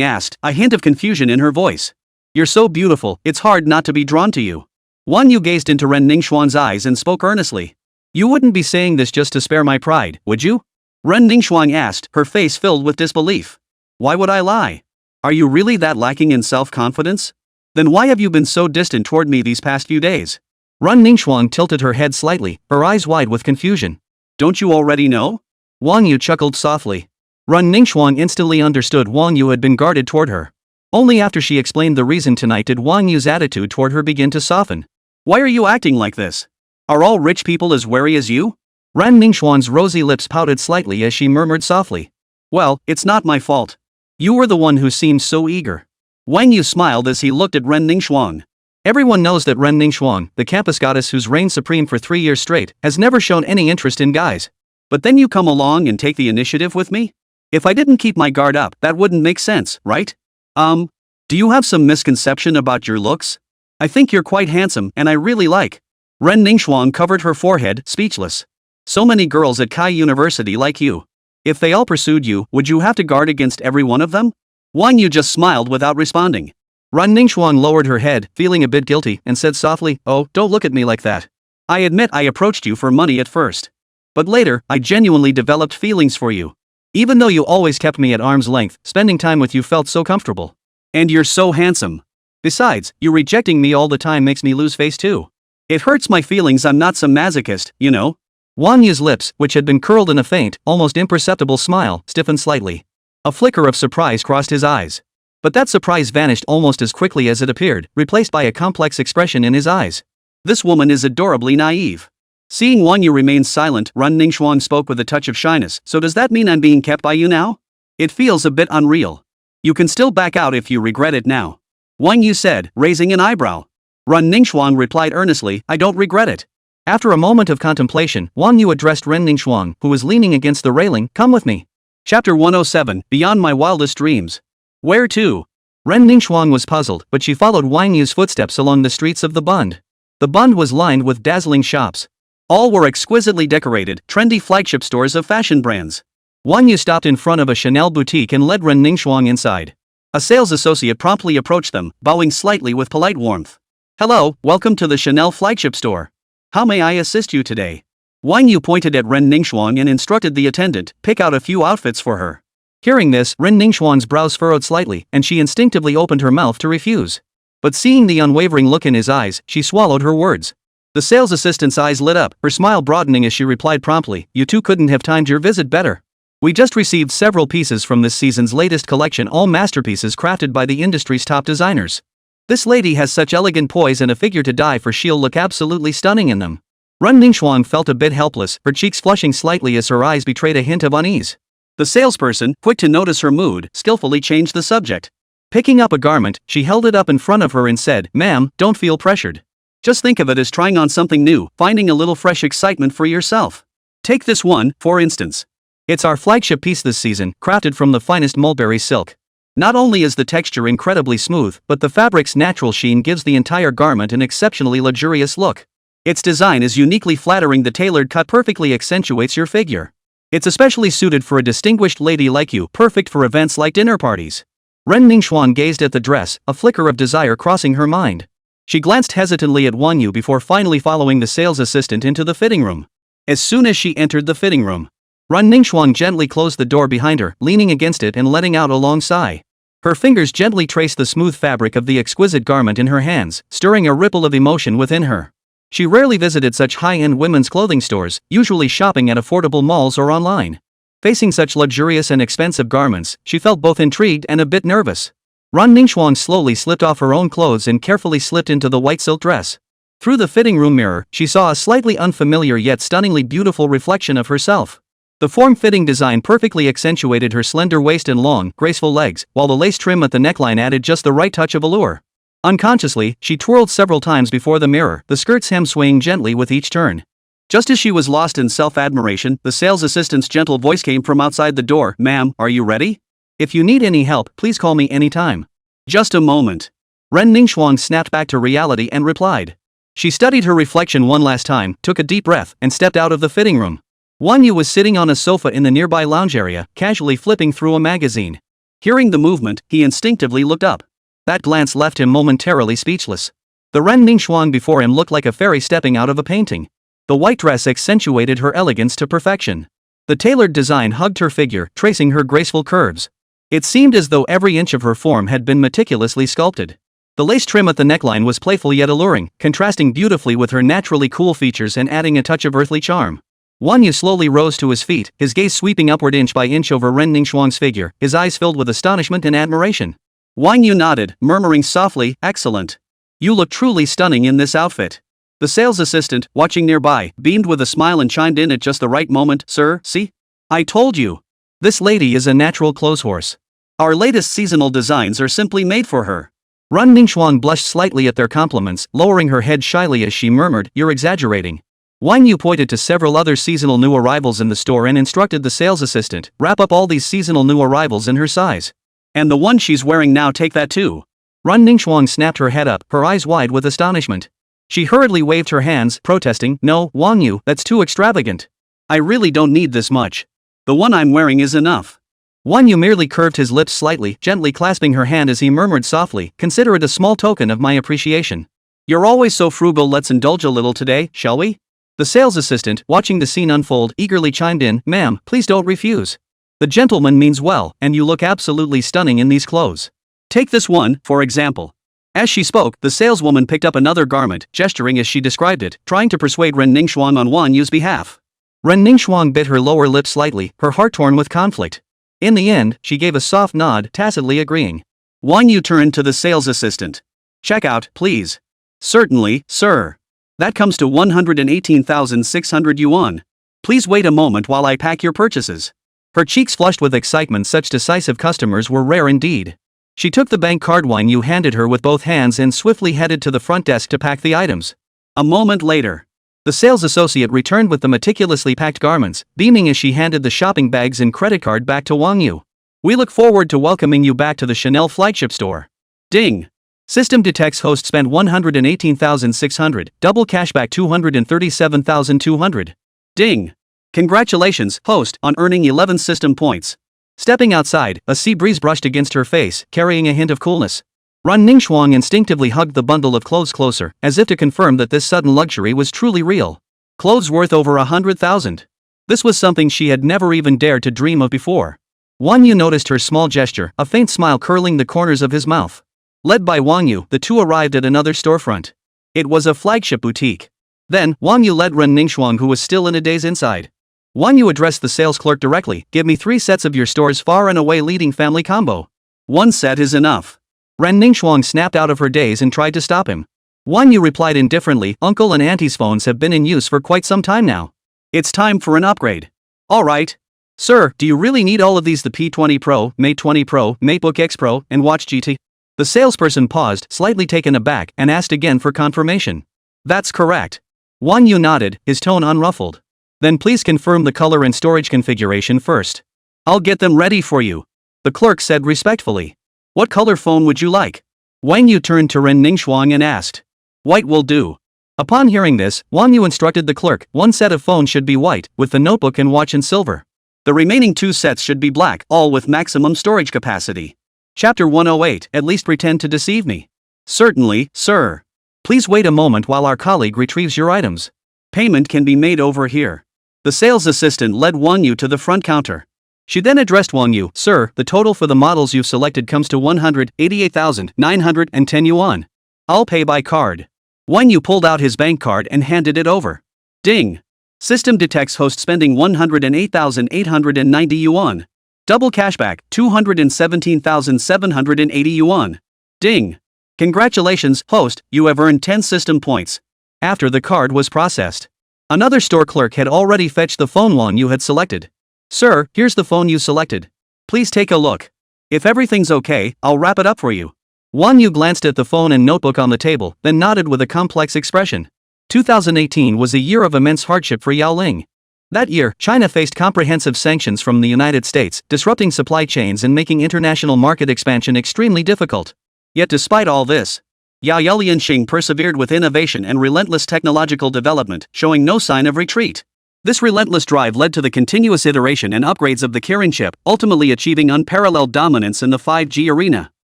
asked, a hint of confusion in her voice. You're so beautiful, it's hard not to be drawn to you. Wang Yu gazed into Ren Ningxuang's eyes and spoke earnestly. You wouldn't be saying this just to spare my pride, would you? Ren Ningxuang asked, her face filled with disbelief. Why would I lie? Are you really that lacking in self-confidence? Then why have you been so distant toward me these past few days? Ren Ningxuang tilted her head slightly, her eyes wide with confusion. Don't you already know? Wang Yu chuckled softly. Ren Ningxuang instantly understood Wang Yu had been guarded toward her. Only after she explained the reason tonight did Wang Yu's attitude toward her begin to soften. Why are you acting like this? Are all rich people as wary as you? Ren Ningxuang's rosy lips pouted slightly as she murmured softly. Well, it's not my fault. You were the one who seemed so eager. Wang Yu smiled as he looked at Ren Ningxuang. Everyone knows that Ren Ningxuang, the campus goddess who's reigned supreme for 3 years straight, has never shown any interest in guys. But then you come along and take the initiative with me? If I didn't keep my guard up, that wouldn't make sense, right? Do you have some misconception about your looks? I think you're quite handsome and I really like. Ren Ningxuang covered her forehead, speechless. So many girls at Kai University like you. If they all pursued you, would you have to guard against every one of them? Wang Yu just smiled without responding. Ren Ningxuang lowered her head, feeling a bit guilty, and said softly, Oh, don't look at me like that. I admit I approached you for money at first. But later, I genuinely developed feelings for you. Even though you always kept me at arm's length, spending time with you felt so comfortable. And you're so handsome. Besides, you rejecting me all the time makes me lose face too. It hurts my feelings. I'm not some masochist, you know. Wang Yu's lips, which had been curled in a faint, almost imperceptible smile, stiffened slightly. A flicker of surprise crossed his eyes. But that surprise vanished almost as quickly as it appeared, replaced by a complex expression in his eyes. This woman is adorably naive. Seeing Wang Yu remain silent, Ren Ningxuang spoke with a touch of shyness. So does that mean I'm being kept by you now? It feels a bit unreal. You can still back out if you regret it now. Wang Yu said, raising an eyebrow. Ren Ningxuang replied earnestly, I don't regret it. After a moment of contemplation, Wang You addressed Ren Ningxuang, who was leaning against the railing. Come with me. Chapter 107, Beyond My Wildest Dreams. Where to? Ren Ningxuang was puzzled, but she followed Wang Yu's footsteps along the streets of the Bund. The Bund was lined with dazzling shops. All were exquisitely decorated, trendy flagship stores of fashion brands. Wang Yu stopped in front of a Chanel boutique and led Ren Ningxuang inside. A sales associate promptly approached them, bowing slightly with polite warmth. Hello, welcome to the Chanel flagship store. How may I assist you today? Wang Yu pointed at Ren Ningxuang and instructed the attendant, pick out a few outfits for her. Hearing this, Ren Ningxuang's brows furrowed slightly, and she instinctively opened her mouth to refuse. But seeing the unwavering look in his eyes, she swallowed her words. The sales assistant's eyes lit up, her smile broadening as she replied promptly, you two couldn't have timed your visit better. We just received several pieces from this season's latest collection, all masterpieces crafted by the industry's top designers. This lady has such elegant poise and a figure to die for, she'll look absolutely stunning in them. Ren Ningxuang felt a bit helpless, her cheeks flushing slightly as her eyes betrayed a hint of unease. The salesperson, quick to notice her mood, skillfully changed the subject. Picking up a garment, she held it up in front of her and said, Ma'am, don't feel pressured. Just think of it as trying on something new, finding a little fresh excitement for yourself. Take this one, for instance. It's our flagship piece this season, crafted from the finest mulberry silk. Not only is the texture incredibly smooth, but the fabric's natural sheen gives the entire garment an exceptionally luxurious look. Its design is uniquely flattering, the tailored cut perfectly accentuates your figure. It's especially suited for a distinguished lady like you, perfect for events like dinner parties. Ren Ningxuang gazed at the dress, a flicker of desire crossing her mind. She glanced hesitantly at Wang Yu before finally following the sales assistant into the fitting room. As soon as she entered the fitting room, Ren Ningxuang gently closed the door behind her, leaning against it and letting out a long sigh. Her fingers gently traced the smooth fabric of the exquisite garment in her hands, stirring a ripple of emotion within her. She rarely visited such high-end women's clothing stores, usually shopping at affordable malls or online. Facing such luxurious and expensive garments, she felt both intrigued and a bit nervous. Ren Ningxuang slowly slipped off her own clothes and carefully slipped into the white silk dress. Through the fitting room mirror, she saw a slightly unfamiliar yet stunningly beautiful reflection of herself. The form-fitting design perfectly accentuated her slender waist and long, graceful legs, while the lace trim at the neckline added just the right touch of allure. Unconsciously, she twirled several times before the mirror, the skirt's hem swaying gently with each turn. Just as she was lost in self-admiration, the sales assistant's gentle voice came from outside the door. Ma'am, are you ready? If you need any help, please call me anytime. Just a moment. Ren Ningxuang snapped back to reality and replied. She studied her reflection one last time, took a deep breath, and stepped out of the fitting room. Wang Yu was sitting on a sofa in the nearby lounge area, casually flipping through a magazine. Hearing the movement, he instinctively looked up. That glance left him momentarily speechless. The Ren Ningxuang before him looked like a fairy stepping out of a painting. The white dress accentuated her elegance to perfection. The tailored design hugged her figure, tracing her graceful curves. It seemed as though every inch of her form had been meticulously sculpted. The lace trim at the neckline was playful yet alluring, contrasting beautifully with her naturally cool features and adding a touch of earthly charm. Wang Yu slowly rose to his feet, his gaze sweeping upward inch by inch over Ren Ningxuang's figure, his eyes filled with astonishment and admiration. Wang Yu nodded, murmuring softly, excellent. You look truly stunning in this outfit. The sales assistant, watching nearby, beamed with a smile and chimed in at just the right moment. Sir, see? I told you. This lady is a natural clothes horse. Our latest seasonal designs are simply made for her. Ren Ningxuang blushed slightly at their compliments, lowering her head shyly as she murmured, you're exaggerating. Wang Yu pointed to several other seasonal new arrivals in the store and instructed the sales assistant, wrap up all these seasonal new arrivals in her size. And the one she's wearing now, take that too. Ren Ningxuang snapped her head up, her eyes wide with astonishment. She hurriedly waved her hands, protesting, no, Wang Yu, that's too extravagant. I really don't need this much. The one I'm wearing is enough. Wang Yu merely curved his lips slightly, gently clasping her hand as he murmured softly, consider it a small token of my appreciation. You're always so frugal, let's indulge a little today, shall we? The sales assistant, watching the scene unfold, eagerly chimed in, ma'am, please don't refuse. The gentleman means well, and you look absolutely stunning in these clothes. Take this one, for example. As she spoke, the saleswoman picked up another garment, gesturing as she described it, trying to persuade Ren Ningxuang on Wang Yu's behalf. Ren Ningxuang bit her lower lip slightly, her heart torn with conflict. In the end, she gave a soft nod, tacitly agreeing. Wang Yu turned to the sales assistant. Check out, please. Certainly, sir. That comes to 118,600 yuan. Please wait a moment while I pack your purchases. Her cheeks flushed with excitement, such decisive customers were rare indeed. She took the bank card Wang Yu handed her with both hands and swiftly headed to the front desk to pack the items. A moment later. The sales associate returned with the meticulously packed garments, beaming as she handed the shopping bags and credit card back to Wang Yu. We look forward to welcoming you back to the Chanel flagship store. Ding. System detects host spent 118,600, double cashback 237,200. Ding. Congratulations, host, on earning 11 system points. Stepping outside, a sea breeze brushed against her face, carrying a hint of coolness. Ren Ningxuang instinctively hugged the bundle of clothes closer, as if to confirm that this sudden luxury was truly real. Clothes worth over 100,000. This was something she had never even dared to dream of before. Wang Yu noticed her small gesture, a faint smile curling the corners of his mouth. Led by Wang Yu, the two arrived at another storefront. It was a flagship boutique. Then, Wang Yu led Ren Ningxuang, who was still in a daze, inside. Wang Yu addressed the sales clerk directly. Give me 3 sets of your store's far and away leading family combo. 1 set is enough. Ren Ningxuang snapped out of her daze and tried to stop him. Wang Yu replied indifferently, Uncle and Auntie's phones have been in use for quite some time now. It's time for an upgrade. Alright. Sir, do you really need all of these? The P20 Pro, Mate 20 Pro, MateBook X Pro, and Watch GT? The salesperson paused, slightly taken aback, and asked again for confirmation. That's correct. Wang Yu nodded, his tone unruffled. Then please confirm the color and storage configuration first. I'll get them ready for you. The clerk said respectfully. What color phone would you like? Wang Yu turned to Ren Ningxuang and asked. White will do. Upon hearing this, Wang Yu instructed the clerk, 1 set of phones should be white, with the notebook and watch in silver. The remaining 2 sets should be black, all with maximum storage capacity. Chapter 108, at least pretend to deceive me. Certainly, sir. Please wait a moment while our colleague retrieves your items. Payment can be made over here. The sales assistant led Wang Yu to the front counter. She then addressed Wang Yu, Sir, the total for the models you've selected comes to 188,910 yuan. I'll pay by card. Wang Yu pulled out his bank card and handed it over. Ding. System detects host spending 108,890 yuan. Double cashback, 217,780 yuan. Ding. Congratulations, host, you have earned 10 system points. After the card was processed, another store clerk had already fetched the phone Wang Yu had selected. Sir, here's the phone you selected. Please take a look. If everything's okay, I'll wrap it up for you. Wang Yu glanced at the phone and notebook on the table, then nodded with a complex expression. 2018 was a year of immense hardship for Yao Ling. That year, China faced comprehensive sanctions from the United States, disrupting supply chains and making international market expansion extremely difficult. Yet despite all this, Yao Lianxing persevered with innovation and relentless technological development, showing no sign of retreat. This relentless drive led to the continuous iteration and upgrades of the Kirin chip, ultimately achieving unparalleled dominance in the 5G arena.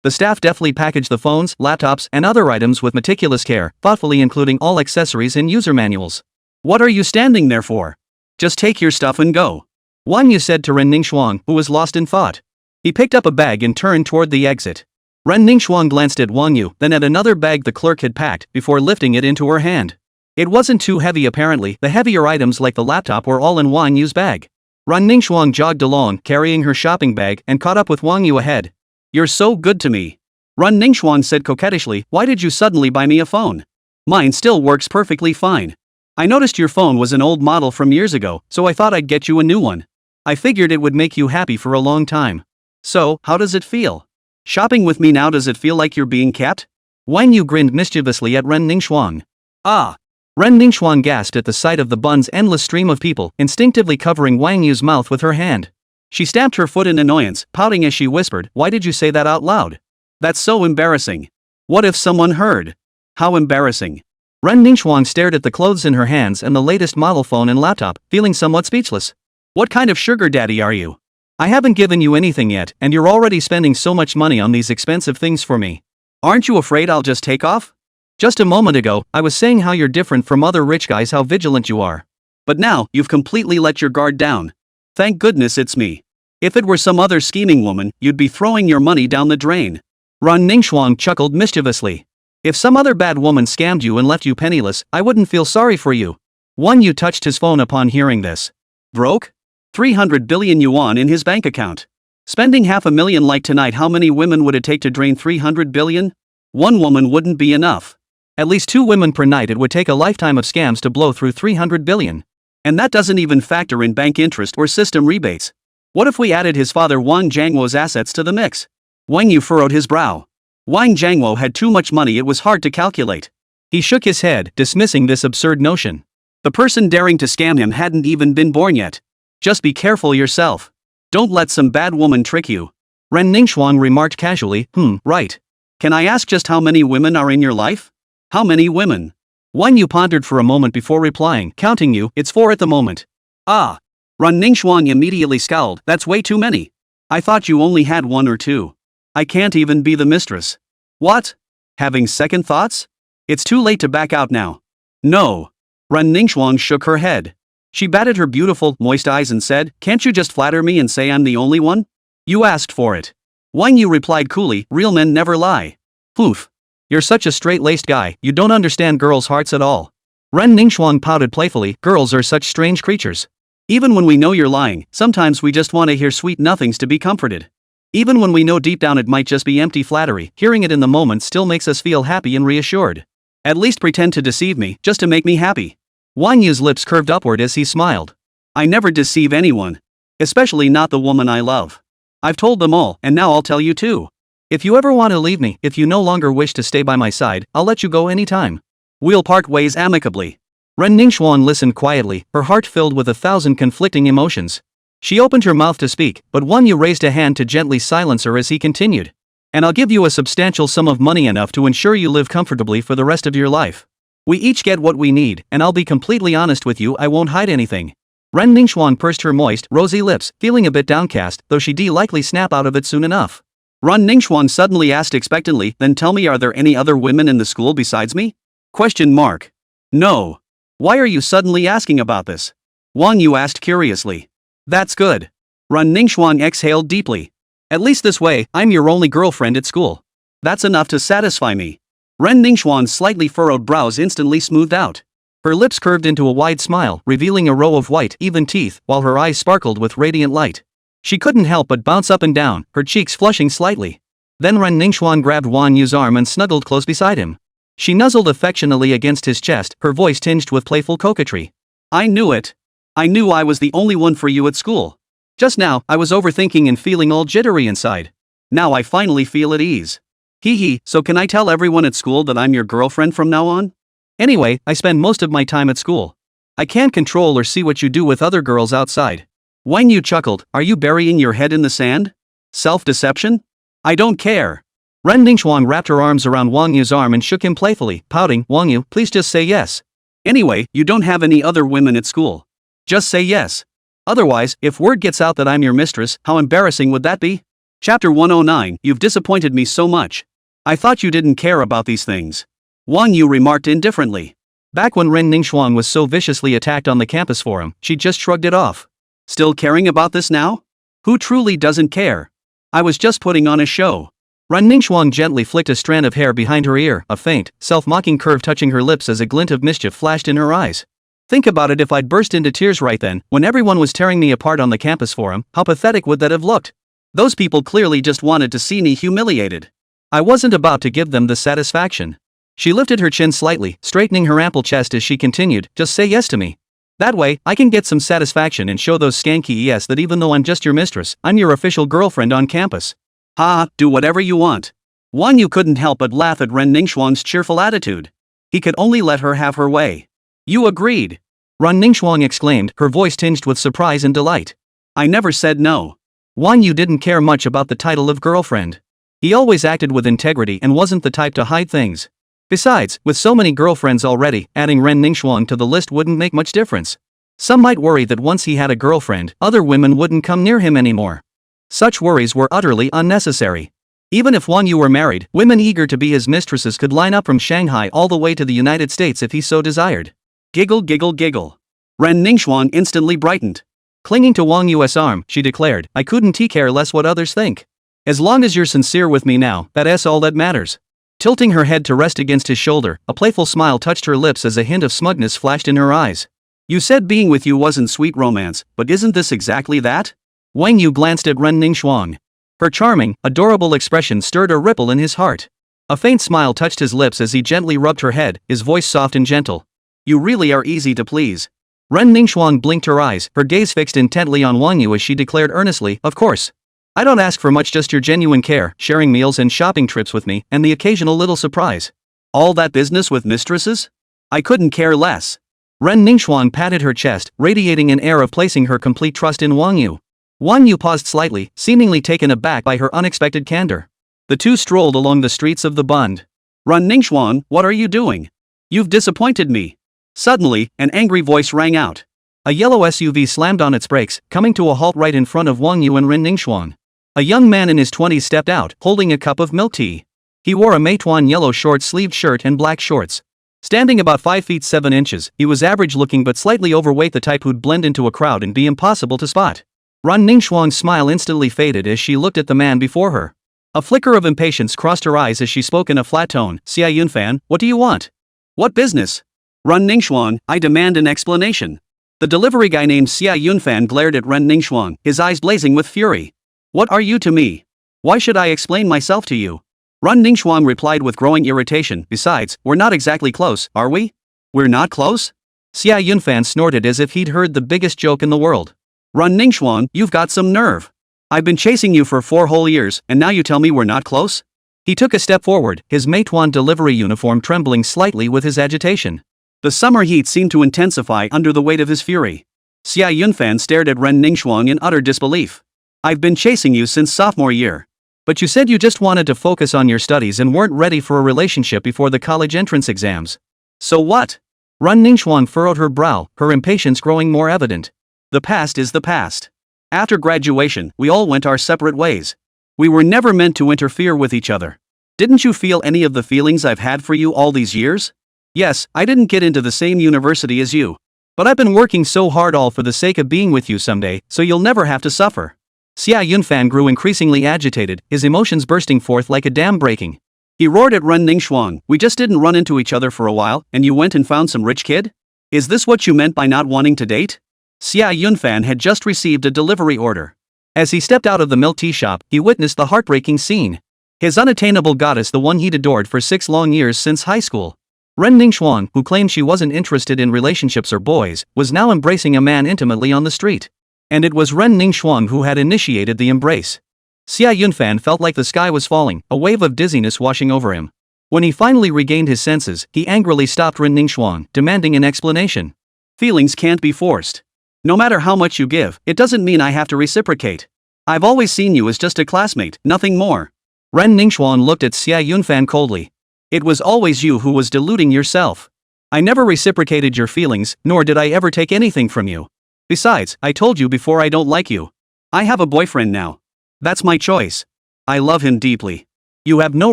The staff deftly packaged the phones, laptops, and other items with meticulous care, thoughtfully including all accessories and user manuals. What are you standing there for? Just take your stuff and go. Wang Yu said to Ren Ningxuang, who was lost in thought. He picked up a bag and turned toward the exit. Ren Ningxuang glanced at Wang Yu, then at another bag the clerk had packed, before lifting it into her hand. It wasn't too heavy apparently, the heavier items like the laptop were all in Wang Yu's bag. Ren Ningxuang jogged along, carrying her shopping bag, and caught up with Wang Yu ahead. You're so good to me. Ren Ningxuang said coquettishly, why did you suddenly buy me a phone? Mine still works perfectly fine. I noticed your phone was an old model from years ago, so I thought I'd get you a new one. I figured it would make you happy for a long time. So, how does it feel? Shopping with me now, does it feel like you're being kept? Wang Yu grinned mischievously at Ren Ningxuang. Ah! Ren Ningxuang gasped at the sight of the Bund's endless stream of people, instinctively covering Wang Yu's mouth with her hand. She stamped her foot in annoyance, pouting as she whispered, why did you say that out loud? That's so embarrassing. What if someone heard? How embarrassing. Ren Ningxuang stared at the clothes in her hands and the latest model phone and laptop, feeling somewhat speechless. What kind of sugar daddy are you? I haven't given you anything yet, and you're already spending so much money on these expensive things for me. Aren't you afraid I'll just take off? Just a moment ago, I was saying how you're different from other rich guys, how vigilant you are. But now, you've completely let your guard down. Thank goodness it's me. If it were some other scheming woman, you'd be throwing your money down the drain. Ren Ningxuang chuckled mischievously. If some other bad woman scammed you and left you penniless, I wouldn't feel sorry for you. Wang Yu touched his phone upon hearing this. Broke? 300 billion yuan in his bank account. Spending $500,000 like tonight, how many women would it take to drain 300 billion? One woman wouldn't be enough. At least 2 women per night. It would take a lifetime of scams to blow through 300 billion. And that doesn't even factor in bank interest or system rebates. What if we added his father Wang Jiangwo's assets to the mix? Wang Yu furrowed his brow. Wang Jiangwo had too much money, it was hard to calculate. He shook his head, dismissing this absurd notion. The person daring to scam him hadn't even been born yet. Just be careful yourself. Don't let some bad woman trick you. Ren Ningxuang remarked casually, right. Can I ask just how many women are in your life? How many women? Wang Yu pondered for a moment before replying, counting you, it's 4 at the moment. Ah. Ren Ningxuang immediately scowled, that's way too many. I thought you only had 1 or 2. I can't even be the mistress. What? Having second thoughts? It's too late to back out now. No. Ren Ningxuang shook her head. She batted her beautiful, moist eyes and said, can't you just flatter me and say I'm the only one? You asked for it. Wang Yu replied coolly, real men never lie. Poof. You're such a straight-laced guy, you don't understand girls' hearts at all. Ren Ningxuang pouted playfully, girls are such strange creatures. Even when we know you're lying, sometimes we just want to hear sweet nothings to be comforted. Even when we know deep down it might just be empty flattery, hearing it in the moment still makes us feel happy and reassured. At least pretend to deceive me, just to make me happy. Wang Yu's lips curved upward as he smiled. I never deceive anyone. Especially not the woman I love. I've told them all, and now I'll tell you too. If you ever want to leave me, if you no longer wish to stay by my side, I'll let you go anytime. We'll part ways amicably. Ren Ningxuan listened quietly, her heart filled with 1,000 conflicting emotions. She opened her mouth to speak, but Wang Yu raised a hand to gently silence her as he continued. And I'll give you a substantial sum of money enough to ensure you live comfortably for the rest of your life. We each get what we need, and I'll be completely honest with you, I won't hide anything. Ren Ningxuan pursed her moist, rosy lips, feeling a bit downcast, though she'd likely snap out of it soon enough. Ren Ningxuan suddenly asked expectantly, then tell me, are there any other women in the school besides me? Question mark. No. Why are you suddenly asking about this? Wang Yu asked curiously. That's good. Ren Ningxuan exhaled deeply. At least this way, I'm your only girlfriend at school. That's enough to satisfy me. Ren Ningxuan's slightly furrowed brows instantly smoothed out. Her lips curved into a wide smile, revealing a row of white, even teeth, while her eyes sparkled with radiant light. She couldn't help but bounce up and down, her cheeks flushing slightly. Then Ren Ningxuan grabbed Wang Yu's arm and snuggled close beside him. She nuzzled affectionately against his chest, her voice tinged with playful coquetry. I knew it. I knew I was the only one for you at school. Just now, I was overthinking and feeling all jittery inside. Now I finally feel at ease. Hee hee, so can I tell everyone at school that I'm your girlfriend from now on? Anyway, I spend most of my time at school. I can't control or see what you do with other girls outside. Wang Yu chuckled, are you burying your head in the sand? Self-deception? I don't care. Ren Ningxuan wrapped her arms around Wang Yu's arm and shook him playfully, pouting, Wang Yu, please just say yes. Anyway, you don't have any other women at school. Just say yes. Otherwise, if word gets out that I'm your mistress, how embarrassing would that be? Chapter 109, you've disappointed me so much. I thought you didn't care about these things. Wang Yu remarked indifferently. Back when Ren Ningxuan was so viciously attacked on the campus forum, she just shrugged it off. Still caring about this now? Who truly doesn't care? I was just putting on a show. Ren Ningxuan gently flicked a strand of hair behind her ear, a faint, self-mocking curve touching her lips as a glint of mischief flashed in her eyes. Think about it, if I'd burst into tears right then, when everyone was tearing me apart on the campus forum, how pathetic would that have looked? Those people clearly just wanted to see me humiliated. I wasn't about to give them the satisfaction. She lifted her chin slightly, straightening her ample chest as she continued, just say yes to me. That way, I can get some satisfaction and show those skanky yes that even though I'm just your mistress, I'm your official girlfriend on campus. Ha, do whatever you want. Wang Yu couldn't help but laugh at Ren Ningxuan's cheerful attitude. He could only let her have her way. You agreed. Ren Ningxuan exclaimed, her voice tinged with surprise and delight. I never said no. Wang Yu didn't care much about the title of girlfriend. He always acted with integrity and wasn't the type to hide things. Besides, with so many girlfriends already, adding Ren Ningxuan to the list wouldn't make much difference. Some might worry that once he had a girlfriend, other women wouldn't come near him anymore. Such worries were utterly unnecessary. Even if Wang Yu were married, women eager to be his mistresses could line up from Shanghai all the way to the United States if he so desired. Giggle giggle giggle. Ren Ningxuan instantly brightened. Clinging to Wang Yu's arm, she declared, I couldn't care less what others think. As long as you're sincere with me now, that's all that matters. Tilting her head to rest against his shoulder, a playful smile touched her lips as a hint of smugness flashed in her eyes. You said being with you wasn't sweet romance, but isn't this exactly that? Wang Yu glanced at Ren Ningxuan. Her charming, adorable expression stirred a ripple in his heart. A faint smile touched his lips as he gently rubbed her head, his voice soft and gentle. You really are easy to please. Ren Ningxuan blinked her eyes, her gaze fixed intently on Wang Yu as she declared earnestly, of course. I don't ask for much, just your genuine care, sharing meals and shopping trips with me, and the occasional little surprise. All that business with mistresses? I couldn't care less. Ren Ningxuan patted her chest, radiating an air of placing her complete trust in Wang Yu. Wang Yu paused slightly, seemingly taken aback by her unexpected candor. The two strolled along the streets of the Bund. Ren Ningxuan, what are you doing? You've disappointed me. Suddenly, an angry voice rang out. A yellow SUV slammed on its brakes, coming to a halt right in front of Wang Yu and Ren Ningxuan. A young man in his 20s stepped out, holding a cup of milk tea. He wore a Meituan yellow short-sleeved shirt and black shorts. Standing about 5 feet 7 inches, he was average-looking but slightly overweight, the type who'd blend into a crowd and be impossible to spot. Ren Ningxuan's smile instantly faded as she looked at the man before her. A flicker of impatience crossed her eyes as she spoke in a flat tone. Xia Yunfan, what do you want? What business? Ren Ningxuan, I demand an explanation. The delivery guy named Xia Yunfan glared at Ren Ningxuan, his eyes blazing with fury. What are you to me? Why should I explain myself to you? Ren Ningxuan replied with growing irritation. Besides, we're not exactly close, are we? We're not close? Xia Yunfan snorted as if he'd heard the biggest joke in the world. Ren Ningxuan, you've got some nerve. I've been chasing you for 4 whole years, and now you tell me we're not close? He took a step forward, his Meituan delivery uniform trembling slightly with his agitation. The summer heat seemed to intensify under the weight of his fury. Xia Yunfan stared at Ren Ningxuan in utter disbelief. I've been chasing you since sophomore year. But you said you just wanted to focus on your studies and weren't ready for a relationship before the college entrance exams. So what? Ren Ningxuan furrowed her brow, her impatience growing more evident. The past is the past. After graduation, we all went our separate ways. We were never meant to interfere with each other. Didn't you feel any of the feelings I've had for you all these years? Yes, I didn't get into the same university as you. But I've been working so hard all for the sake of being with you someday, so you'll never have to suffer. Xia Yunfan grew increasingly agitated, his emotions bursting forth like a dam breaking. He roared at Ren Ningxuan, we just didn't run into each other for a while, and you went and found some rich kid? Is this what you meant by not wanting to date? Xia Yunfan had just received a delivery order. As he stepped out of the milk tea shop, he witnessed the heartbreaking scene. His unattainable goddess, the one he'd adored for 6 long years since high school. Ren Ningxuan, who claimed she wasn't interested in relationships or boys, was now embracing a man intimately on the street. And it was Ren Ningxuan who had initiated the embrace. Xia Yunfan felt like the sky was falling, a wave of dizziness washing over him. When he finally regained his senses, he angrily stopped Ren Ningxuan, demanding an explanation. Feelings can't be forced. No matter how much you give, it doesn't mean I have to reciprocate. I've always seen you as just a classmate, nothing more. Ren Ningxuan looked at Xia Yunfan coldly. It was always you who was deluding yourself. I never reciprocated your feelings, nor did I ever take anything from you. Besides, I told you before I don't like you. I have a boyfriend now. That's my choice. I love him deeply. You have no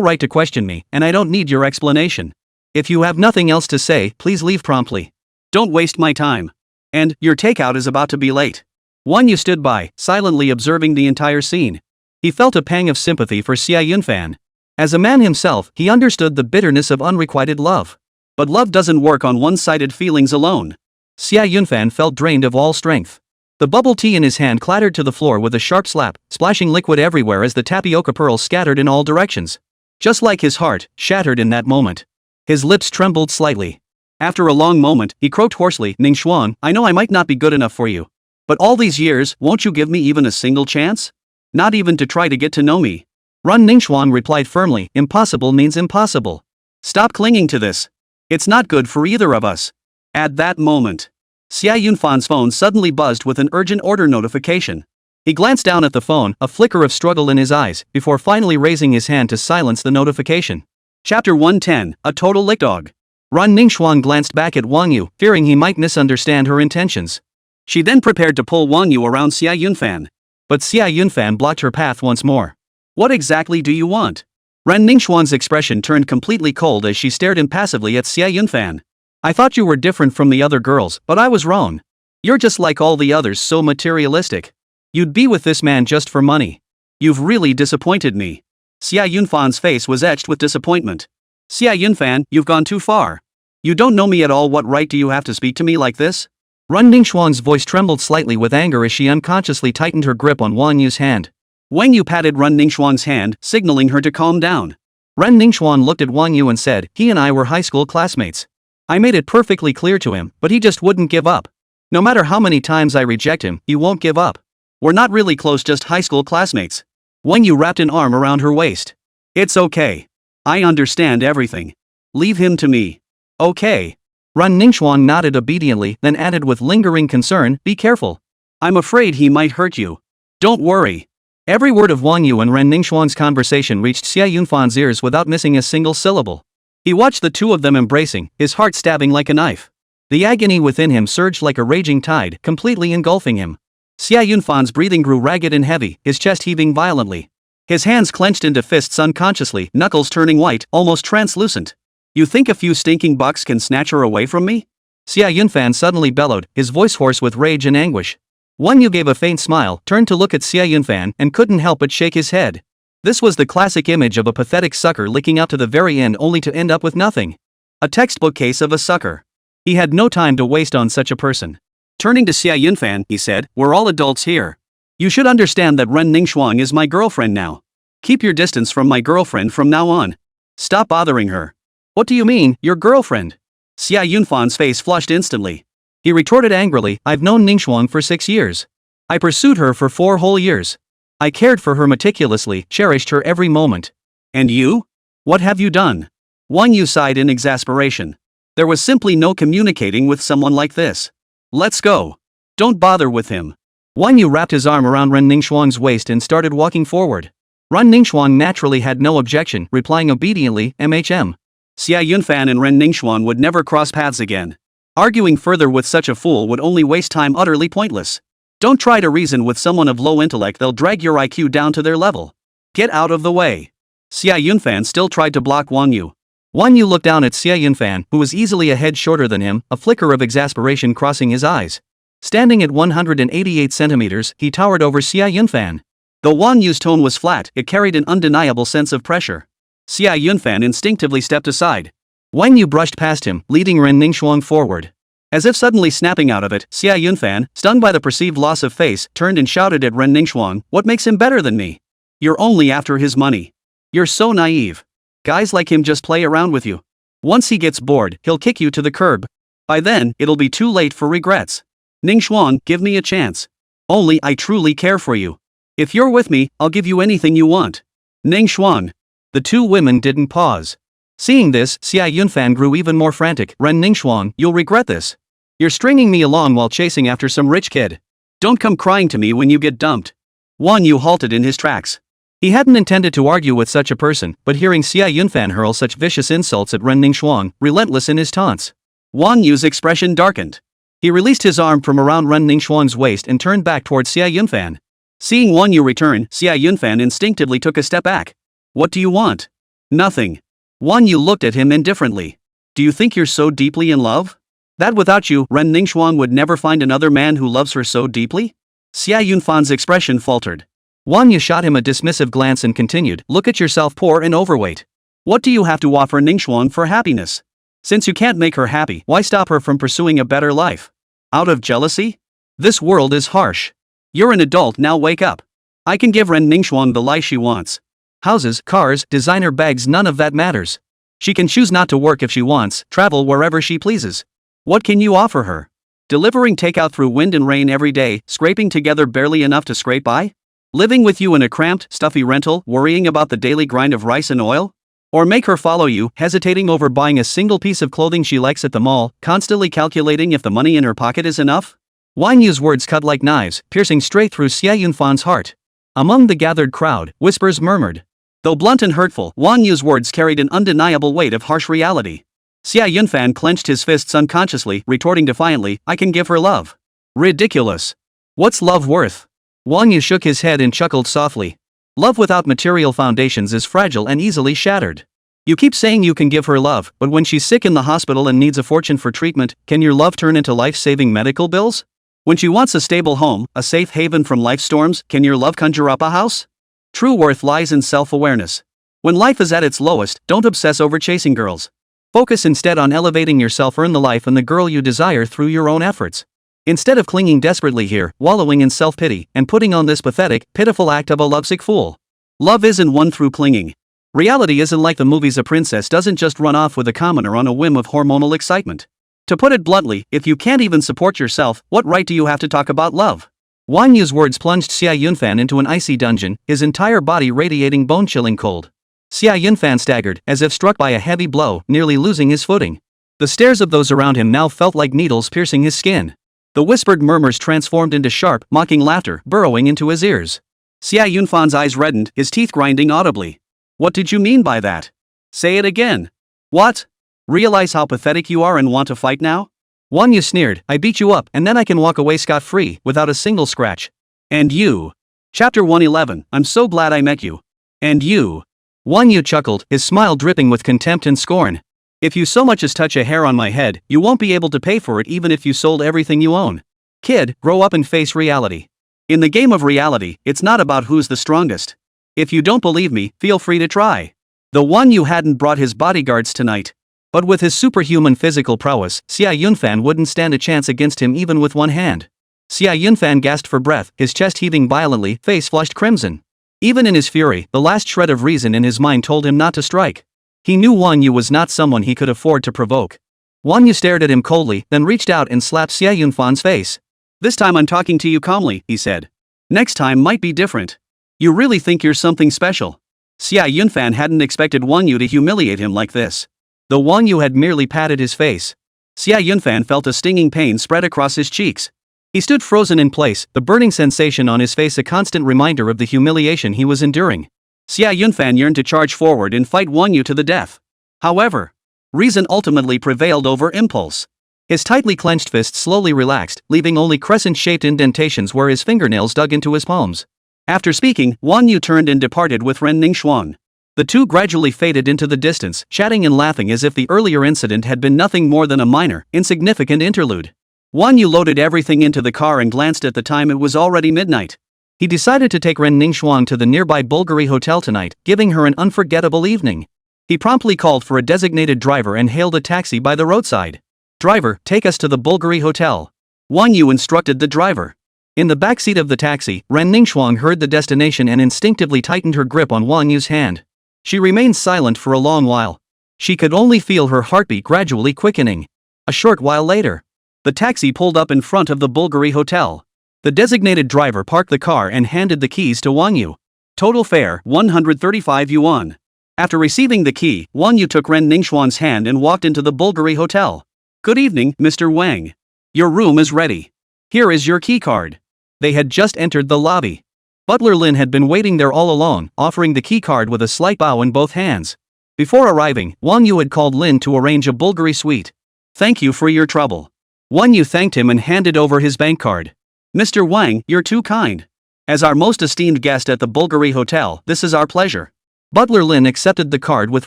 right to question me, and I don't need your explanation. If you have nothing else to say, please leave promptly. Don't waste my time. And, your takeout is about to be late. Wang Yu stood by, silently observing the entire scene. He felt a pang of sympathy for Xia Yunfan. As a man himself, he understood the bitterness of unrequited love. But love doesn't work on one-sided feelings alone. Xia Yunfan felt drained of all strength. The bubble tea in his hand clattered to the floor with a sharp slap, splashing liquid everywhere as the tapioca pearls scattered in all directions. Just like his heart, shattered in that moment. His lips trembled slightly. After a long moment, he croaked hoarsely, Ningxuan, I know I might not be good enough for you. But all these years, won't you give me even a single chance? Not even to try to get to know me. Ren Ningxuan replied firmly, impossible means impossible. Stop clinging to this. It's not good for either of us. At that moment, Xia Yunfan's phone suddenly buzzed with an urgent order notification. He glanced down at the phone, a flicker of struggle in his eyes, before finally raising his hand to silence the notification. Chapter 110, A Total Lickdog. Ren Ningxuan glanced back at Wang Yu, fearing he might misunderstand her intentions. She then prepared to pull Wang Yu around Xia Yunfan. But Xia Yunfan blocked her path once more. What exactly do you want? Ren Ningxuan's expression turned completely cold as she stared impassively at Xia Yunfan. I thought you were different from the other girls, but I was wrong. You're just like all the others, so materialistic. You'd be with this man just for money. You've really disappointed me. Xia Yunfan's face was etched with disappointment. Xia Yunfan, you've gone too far. You don't know me at all. What right do you have to speak to me like this? Ren Ningxuan's voice trembled slightly with anger as she unconsciously tightened her grip on Wang Yu's hand. Wang Yu patted Ren Ningxuan's hand, signaling her to calm down. Ren Ningxuan looked at Wang Yu and said, he and I were high school classmates. I made it perfectly clear to him, but he just wouldn't give up. No matter how many times I reject him, he won't give up. We're not really close, just high school classmates. Wang Yu wrapped an arm around her waist. It's okay. I understand everything. Leave him to me. Okay. Ren Ningxuan nodded obediently, then added with lingering concern, "Be careful. I'm afraid he might hurt you." "Don't worry." Every word of Wang Yu and Ren Ningxuan's conversation reached Xia Yunfan's ears without missing a single syllable. He watched the two of them embracing, his heart stabbing like a knife. The agony within him surged like a raging tide, completely engulfing him. Xia Yunfan's breathing grew ragged and heavy, his chest heaving violently. His hands clenched into fists unconsciously, knuckles turning white, almost translucent. "You think a few stinking bucks can snatch her away from me?" Xia Yunfan suddenly bellowed, his voice hoarse with rage and anguish. Wang Yu gave a faint smile, turned to look at Xia Yunfan, and couldn't help but shake his head. This was the classic image of a pathetic sucker licking out to the very end only to end up with nothing. A textbook case of a sucker. He had no time to waste on such a person. Turning to Xia Yunfan, he said, "We're all adults here. You should understand that Ren Ningxuan is my girlfriend now. Keep your distance from my girlfriend from now on. Stop bothering her." "What do you mean, your girlfriend?" Xia Yunfan's face flushed instantly. He retorted angrily, "I've known Ningxuan for 6 years. I pursued her for 4 whole years. I cared for her meticulously, cherished her every moment." "And you? What have you done?" Wang Yu sighed in exasperation. There was simply no communicating with someone like this. "Let's go. Don't bother with him." Wang Yu wrapped his arm around Ren Ningxuan's waist and started walking forward. Ren Ningxuan naturally had no objection, replying obediently, "MHM." Xia Yunfan and Ren Ningxuan would never cross paths again. Arguing further with such a fool would only waste time, utterly pointless. Don't try to reason with someone of low intellect, they'll drag your IQ down to their level. Get out of the way. Xia Yunfan still tried to block Wang Yu. Wang Yu looked down at Xia Yunfan, who was easily a head shorter than him, a flicker of exasperation crossing his eyes. Standing at 188 centimeters, he towered over Xia Yunfan. Though Wang Yu's tone was flat, it carried an undeniable sense of pressure. Xia Yunfan instinctively stepped aside. Wang Yu brushed past him, leading Ren Ningxuan forward. As if suddenly snapping out of it, Xia Yunfan, stung by the perceived loss of face, turned and shouted at Ren Ningxuan, "What makes him better than me? You're only after his money. You're so naive. Guys like him just play around with you. Once he gets bored, he'll kick you to the curb. By then, it'll be too late for regrets. Ningxuan, give me a chance. Only I truly care for you. If you're with me, I'll give you anything you want. Ningxuan." The two women didn't pause. Seeing this, Xia Yunfan grew even more frantic. "Ren Ningxuan, you'll regret this. You're stringing me along while chasing after some rich kid. Don't come crying to me when you get dumped." Wang Yu halted in his tracks. He hadn't intended to argue with such a person, but hearing Xia Yunfan hurl such vicious insults at Ren Ningxuan, relentless in his taunts. Wang Yu's expression darkened. He released his arm from around Ren Ningxuan's waist and turned back towards Xia Yunfan. Seeing Wang Yu return, Xia Yunfan instinctively took a step back. "What do you want?" "Nothing." Wang Yu looked at him indifferently. "Do you think you're so deeply in love? That without you, Ren Ningxuan would never find another man who loves her so deeply?" Xia Yunfan's expression faltered. Wang Yu shot him a dismissive glance and continued, "Look at yourself, poor and overweight. What do you have to offer Ningxuan for happiness? Since you can't make her happy, why stop her from pursuing a better life? Out of jealousy? This world is harsh. You're an adult now, wake up. I can give Ren Ningxuan the life she wants. Houses, cars, designer bags, none of that matters. She can choose not to work if she wants, travel wherever she pleases. What can you offer her? Delivering takeout through wind and rain every day, scraping together barely enough to scrape by? Living with you in a cramped, stuffy rental, worrying about the daily grind of rice and oil? Or make her follow you, hesitating over buying a single piece of clothing she likes at the mall, constantly calculating if the money in her pocket is enough?" Wang Yu's words cut like knives, piercing straight through Xia Yunfan's heart. Among the gathered crowd, whispers murmured. Though blunt and hurtful, Wang Yu's words carried an undeniable weight of harsh reality. Xia Yunfan clenched his fists unconsciously, retorting defiantly, "I can give her love." "Ridiculous. What's love worth?" Wang Yu shook his head and chuckled softly. "Love without material foundations is fragile and easily shattered. You keep saying you can give her love, but when she's sick in the hospital and needs a fortune for treatment, can your love turn into life-saving medical bills? When she wants a stable home, a safe haven from life's storms, can your love conjure up a house? True worth lies in self-awareness. When life is at its lowest, don't obsess over chasing girls. Focus instead on elevating yourself, earn the life and the girl you desire through your own efforts. Instead of clinging desperately here, wallowing in self-pity, and putting on this pathetic, pitiful act of a lovesick fool. Love isn't won through clinging. Reality isn't like the movies. A princess doesn't just run off with a commoner on a whim of hormonal excitement. To put it bluntly, if you can't even support yourself, what right do you have to talk about love?" Wang Yu's words plunged Xia Yunfan into an icy dungeon, his entire body radiating bone-chilling cold. Xia Yunfan staggered, as if struck by a heavy blow, nearly losing his footing. The stares of those around him now felt like needles piercing his skin. The whispered murmurs transformed into sharp, mocking laughter, burrowing into his ears. Xia Yunfan's eyes reddened, his teeth grinding audibly. What did you mean by that? Say it again. What? Realize how pathetic you are and want to fight now? Wang Yu sneered, I beat you up and then I can walk away scot-free, without a single scratch. And you? Chapter 111, I'm so glad I met you. And you? Wang Yu chuckled, his smile dripping with contempt and scorn. If you so much as touch a hair on my head, you won't be able to pay for it even if you sold everything you own. Kid, grow up and face reality. In the game of reality, it's not about who's the strongest. If you don't believe me, feel free to try. The Wang Yu hadn't brought his bodyguards tonight. But with his superhuman physical prowess, Xia Yunfan wouldn't stand a chance against him even with one hand. Xia Yunfan gasped for breath, his chest heaving violently, face flushed crimson. Even in his fury, the last shred of reason in his mind told him not to strike. He knew Wang Yu was not someone he could afford to provoke. Wang Yu stared at him coldly, then reached out and slapped Xia Yunfan's face. This time I'm talking to you calmly, he said. Next time might be different. You really think you're something special? Xia Yunfan hadn't expected Wang Yu to humiliate him like this. Though Wang Yu had merely patted his face, Xia Yunfan felt a stinging pain spread across his cheeks. He stood frozen in place, the burning sensation on his face a constant reminder of the humiliation he was enduring. Xia Yunfan yearned to charge forward and fight Wang Yu to the death. However, reason ultimately prevailed over impulse. His tightly clenched fists slowly relaxed, leaving only crescent-shaped indentations where his fingernails dug into his palms. After speaking, Wang Yu turned and departed with Ren Ningxuan. The two gradually faded into the distance, chatting and laughing as if the earlier incident had been nothing more than a minor, insignificant interlude. Wang Yu loaded everything into the car and glanced at the time. It was already midnight. He decided to take Ren Ningxuan to the nearby Bulgari Hotel tonight, giving her an unforgettable evening. He promptly called for a designated driver and hailed a taxi by the roadside. Driver, take us to the Bulgari Hotel. Wang Yu instructed the driver. In the backseat of the taxi, Ren Ningxuan heard the destination and instinctively tightened her grip on Wang Yu's hand. She remained silent for a long while. She could only feel her heartbeat gradually quickening. A short while later, the taxi pulled up in front of the Bulgari Hotel. The designated driver parked the car and handed the keys to Wang Yu. Total fare, 135 yuan. After receiving the key, Wang Yu took Ren Ningxuan's hand and walked into the Bulgari Hotel. Good evening, Mr. Wang. Your room is ready. Here is your key card. They had just entered the lobby. Butler Lin had been waiting there all along, offering the key card with a slight bow in both hands. Before arriving, Wang Yu had called Lin to arrange a Bulgari suite. Thank you for your trouble. Wang Yu thanked him and handed over his bank card. Mr. Wang, you're too kind. As our most esteemed guest at the Bulgari Hotel, this is our pleasure. Butler Lin accepted the card with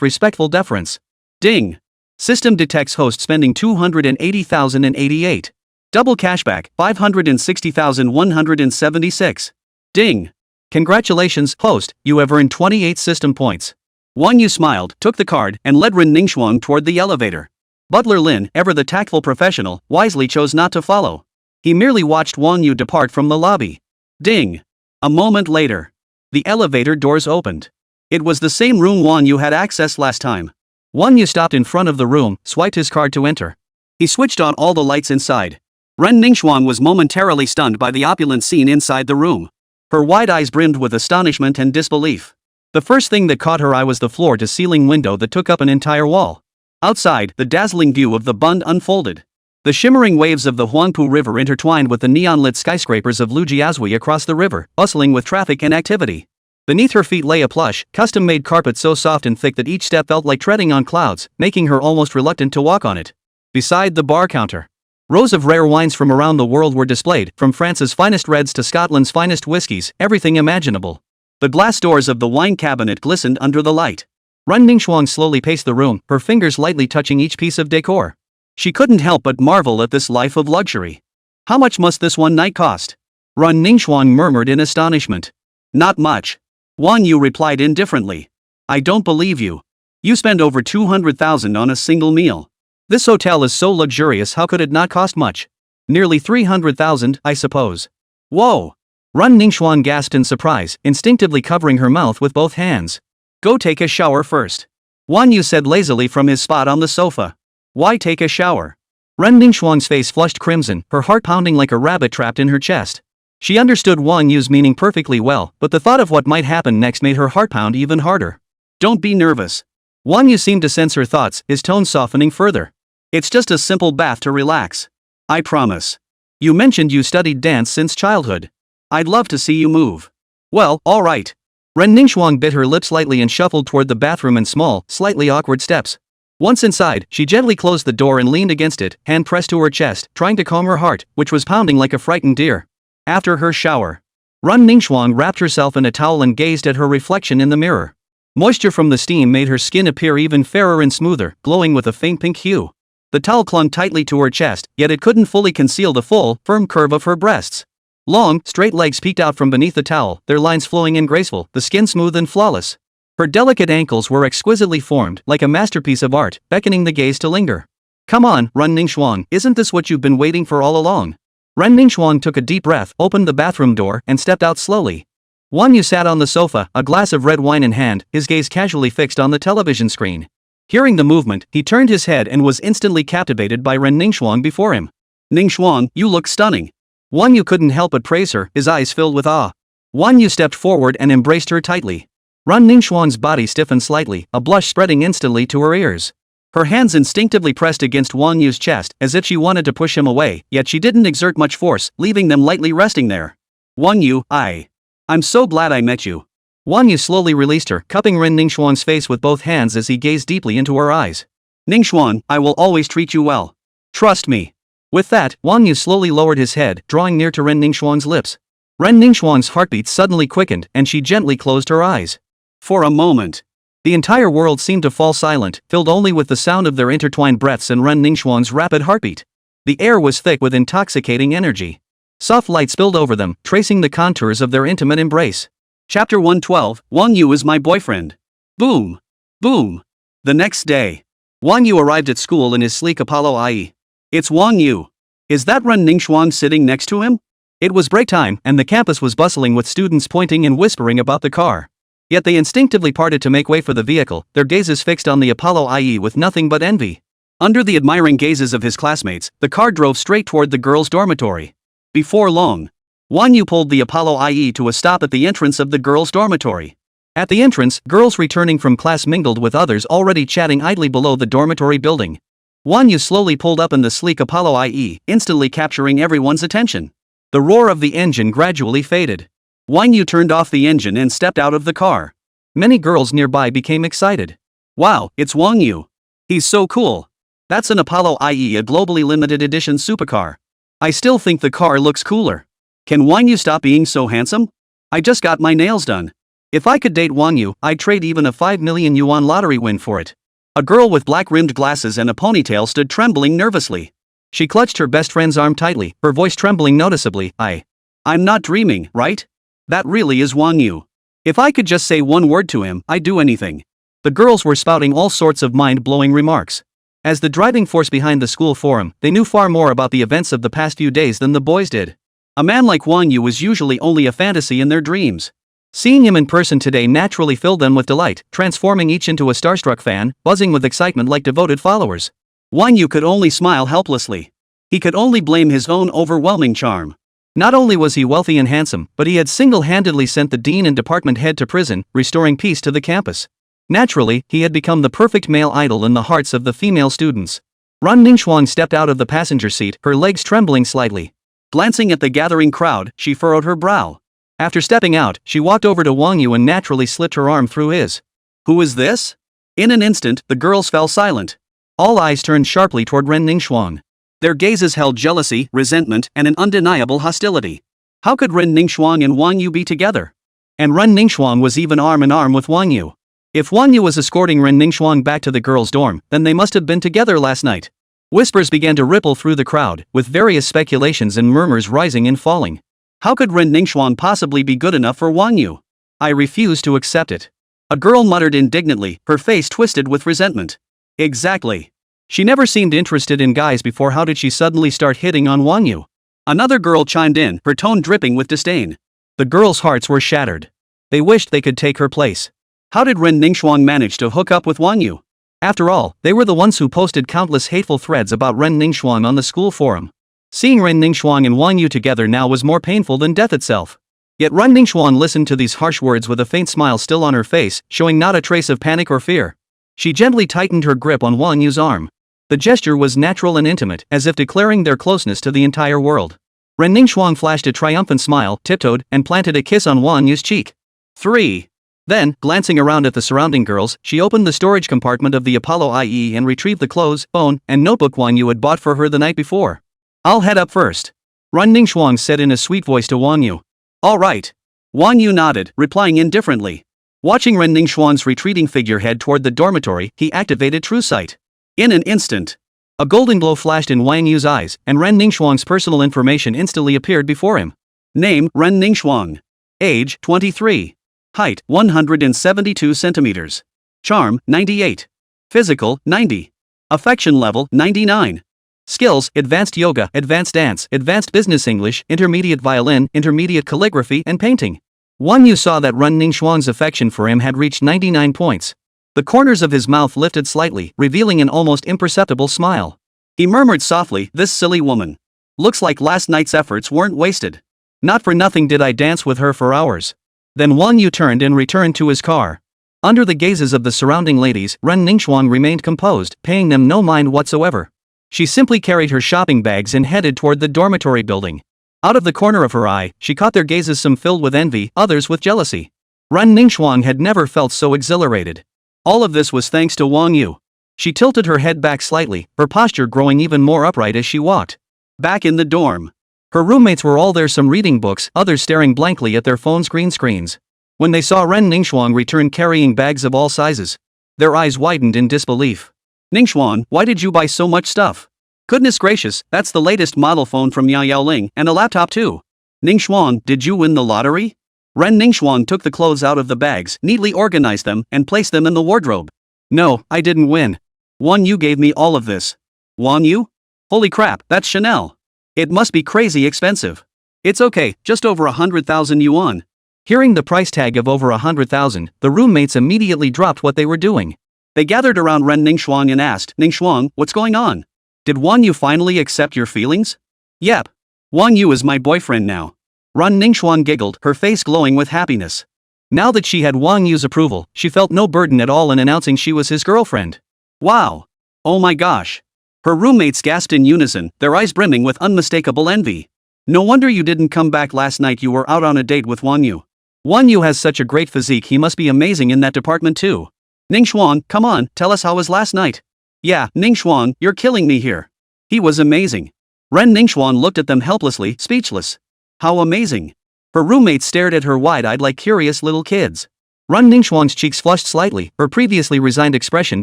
respectful deference. Ding. System detects host spending 280,088. Double cashback, 560,176. Ding. Congratulations, host, you have earned 28 system points. Wang Yu smiled, took the card, and led Ren Ningxuan toward the elevator. Butler Lin, ever the tactful professional, wisely chose not to follow. He merely watched Wang Yu depart from the lobby. Ding. A moment later, the elevator doors opened. It was the same room Wang Yu had accessed last time. Wang Yu stopped in front of the room, swiped his card to enter. He switched on all the lights inside. Ren Ningxuan was momentarily stunned by the opulent scene inside the room. Her wide eyes brimmed with astonishment and disbelief. The first thing that caught her eye was the floor-to-ceiling window that took up an entire wall. Outside, the dazzling view of the Bund unfolded. The shimmering waves of the Huangpu River intertwined with the neon-lit skyscrapers of Lujiazui across the river, bustling with traffic and activity. Beneath her feet lay a plush, custom-made carpet so soft and thick that each step felt like treading on clouds, making her almost reluctant to walk on it. Beside the bar counter, rows of rare wines from around the world were displayed, from France's finest reds to Scotland's finest whiskies, everything imaginable. The glass doors of the wine cabinet glistened under the light. Ren Ningxuan slowly paced the room, her fingers lightly touching each piece of decor. She couldn't help but marvel at this life of luxury. How much must this one night cost? Ren Ningxuan murmured in astonishment. Not much. Wang Yu replied indifferently. I don't believe you. You spend over 200,000 on a single meal. This hotel is so luxurious, how could it not cost much? Nearly 300,000, I suppose. Whoa! Ren Ningxuan gasped in surprise, instinctively covering her mouth with both hands. Go take a shower first. Wang Yu said lazily from his spot on the sofa. Why take a shower? Ren Ningxuan's face flushed crimson, her heart pounding like a rabbit trapped in her chest. She understood Wang Yu's meaning perfectly well, but the thought of what might happen next made her heart pound even harder. Don't be nervous. Wang Yu seemed to sense her thoughts, his tone softening further. It's just a simple bath to relax. I promise. You mentioned you studied dance since childhood. I'd love to see you move. Well, alright. Ren Ningxuang bit her lips lightly and shuffled toward the bathroom in small, slightly awkward steps. Once inside, she gently closed the door and leaned against it, hand pressed to her chest, trying to calm her heart, which was pounding like a frightened deer. After her shower, Ren Ningxuang wrapped herself in a towel and gazed at her reflection in the mirror. Moisture from the steam made her skin appear even fairer and smoother, glowing with a faint pink hue. The towel clung tightly to her chest, yet it couldn't fully conceal the full, firm curve of her breasts. Long, straight legs peeked out from beneath the towel, their lines flowing and graceful, the skin smooth and flawless. Her delicate ankles were exquisitely formed, like a masterpiece of art, beckoning the gaze to linger. Come on, Ren Ningxuang, isn't this what you've been waiting for all along? Ren Ningxuang took a deep breath, opened the bathroom door, and stepped out slowly. Wang You sat on the sofa, a glass of red wine in hand, his gaze casually fixed on the television screen. Hearing the movement, he turned his head and was instantly captivated by Ren Ningxuang before him. Ningxuang, you look stunning. Wang Yu couldn't help but praise her, his eyes filled with awe. Wang Yu stepped forward and embraced her tightly. Ren Ningxuang's body stiffened slightly, a blush spreading instantly to her ears. Her hands instinctively pressed against Wang Yu's chest, as if she wanted to push him away, yet she didn't exert much force, leaving them lightly resting there. Wang Yu, I'm so glad I met you. Wang Yu slowly released her, cupping Ren Ningxuang's face with both hands as he gazed deeply into her eyes. Ningxuang, I will always treat you well. Trust me. With that, Wang Yu slowly lowered his head, drawing near to Ren Ningxuang's lips. Ren Ningxuang's heartbeat suddenly quickened, and she gently closed her eyes. For a moment, the entire world seemed to fall silent, filled only with the sound of their intertwined breaths and Ren Ningxuang's rapid heartbeat. The air was thick with intoxicating energy. Soft light spilled over them, tracing the contours of their intimate embrace. Chapter 112, Wang Yu is my boyfriend. Boom. Boom. The next day, Wang Yu arrived at school in his sleek Apollo IE. It's Wang Yu. Is that Ren Ningxuang sitting next to him? It was break time, and the campus was bustling with students pointing and whispering about the car. Yet they instinctively parted to make way for the vehicle, their gazes fixed on the Apollo IE with nothing but envy. Under the admiring gazes of his classmates, the car drove straight toward the girls' dormitory. Before long, Wang Yu pulled the Apollo IE to a stop at the entrance of the girls' dormitory. At the entrance, girls returning from class mingled with others already chatting idly below the dormitory building. Wang Yu slowly pulled up in the sleek Apollo IE, instantly capturing everyone's attention. The roar of the engine gradually faded. Wang Yu turned off the engine and stepped out of the car. Many girls nearby became excited. Wow, it's Wang Yu. He's so cool. That's an Apollo IE, a globally limited edition supercar. I still think the car looks cooler. Can Wang Yu stop being so handsome? I just got my nails done. If I could date Wang Yu, I'd trade even a 5 million yuan lottery win for it. A girl with black-rimmed glasses and a ponytail stood trembling nervously. She clutched her best friend's arm tightly, her voice trembling noticeably. I'm not dreaming, right? That really is Wang Yu. If I could just say one word to him, I'd do anything. The girls were spouting all sorts of mind-blowing remarks. As the driving force behind the school forum, they knew far more about the events of the past few days than the boys did. A man like Wang Yu was usually only a fantasy in their dreams. Seeing him in person today naturally filled them with delight, transforming each into a starstruck fan, buzzing with excitement like devoted followers. Wang Yu could only smile helplessly. He could only blame his own overwhelming charm. Not only was he wealthy and handsome, but he had single-handedly sent the dean and department head to prison, restoring peace to the campus. Naturally, he had become the perfect male idol in the hearts of the female students. Ren Ningxuang stepped out of the passenger seat, her legs trembling slightly. Glancing at the gathering crowd, she furrowed her brow. After stepping out, she walked over to Wang Yu and naturally slipped her arm through his. Who is this? In an instant, the girls fell silent. All eyes turned sharply toward Ren Ningxuang. Their gazes held jealousy, resentment, and an undeniable hostility. How could Ren Ningxuang and Wang Yu be together? And Ren Ningxuang was even arm in arm with Wang Yu. If Wang Yu was escorting Ren Ningxuang back to the girls' dorm, then they must have been together last night. Whispers began to ripple through the crowd, with various speculations and murmurs rising and falling. How could Ren Ningxuang possibly be good enough for Wang Yu? I refuse to accept it. A girl muttered indignantly, her face twisted with resentment. Exactly. She never seemed interested in guys before. How did she suddenly start hitting on Wang Yu? Another girl chimed in, her tone dripping with disdain. The girls' hearts were shattered. They wished they could take her place. How did Ren Ningxuang manage to hook up with Wang Yu? After all, they were the ones who posted countless hateful threads about Ren Ningxuang on the school forum. Seeing Ren Ningxuang and Wang Yu together now was more painful than death itself. Yet Ren Ningxuang listened to these harsh words with a faint smile still on her face, showing not a trace of panic or fear. She gently tightened her grip on Wang Yu's arm. The gesture was natural and intimate, as if declaring their closeness to the entire world. Ren Ningxuang flashed a triumphant smile, tiptoed, and planted a kiss on Wang Yu's cheek. 3. Then, glancing around at the surrounding girls, she opened the storage compartment of the Apollo IE and retrieved the clothes, phone, and notebook Wang Yu had bought for her the night before. I'll head up first, Ren Ningxuang said in a sweet voice to Wang Yu. All right. Wang Yu nodded, replying indifferently. Watching Ren Ningxuang's retreating figure head toward the dormitory, he activated True Sight. In an instant, a golden glow flashed in Wang Yu's eyes, and Ren Ningxuang's personal information instantly appeared before him. Name, Ren Ningxuang. Age, 23. Height, 172 centimeters. Charm, 98. Physical, 90. Affection level, 99. Skills, advanced yoga, advanced dance, advanced business English, intermediate violin, intermediate calligraphy, and painting. Wang Yu saw that Ren Ningxuang's affection for him had reached 99 points. The corners of his mouth lifted slightly, revealing an almost imperceptible smile. He murmured softly, "This silly woman. Looks like last night's efforts weren't wasted. Not for nothing did I dance with her for hours." Then Wang Yu turned and returned to his car. Under the gazes of the surrounding ladies, Ren Ningxuang remained composed, paying them no mind whatsoever. She simply carried her shopping bags and headed toward the dormitory building. Out of the corner of her eye, she caught their gazes, some filled with envy, others with jealousy. Ren Ningxuang had never felt so exhilarated. All of this was thanks to Wang Yu. She tilted her head back slightly, her posture growing even more upright as she walked. Back in the dorm, her roommates were all there, some reading books, others staring blankly at their phones' green screens. When they saw Ren Ningxuang return carrying bags of all sizes, their eyes widened in disbelief. Ningxuang, why did you buy so much stuff? Goodness gracious, that's the latest model phone from Yao Yaoling, and a laptop too. Ningxuang, did you win the lottery? Ren Ningxuang took the clothes out of the bags, neatly organized them, and placed them in the wardrobe. No, I didn't win. Wang Yu gave me all of this. Wang Yu? Holy crap, that's Chanel. It must be crazy expensive. It's okay, just over 100,000 yuan. Hearing the price tag of over 100,000, the roommates immediately dropped what they were doing. They gathered around Ren Ningxuang and asked, Ningxuang, what's going on? Did Wang Yu finally accept your feelings? Yep. Wang Yu is my boyfriend now. Ren Ningxuang giggled, her face glowing with happiness. Now that she had Wang Yu's approval, she felt no burden at all in announcing she was his girlfriend. Wow. Oh my gosh. Her roommates gasped in unison, their eyes brimming with unmistakable envy. No wonder you didn't come back last night. You were out on a date with Wang Yu. Wang Yu has such a great physique, he must be amazing in that department too. Ningxuang, come on, tell us how was last night. Yeah, Ningxuang, you're killing me here. He was amazing. Ren Ningxuang looked at them helplessly, speechless. How amazing. Her roommates stared at her wide-eyed like curious little kids. Ren Ningxuang's cheeks flushed slightly, her previously resigned expression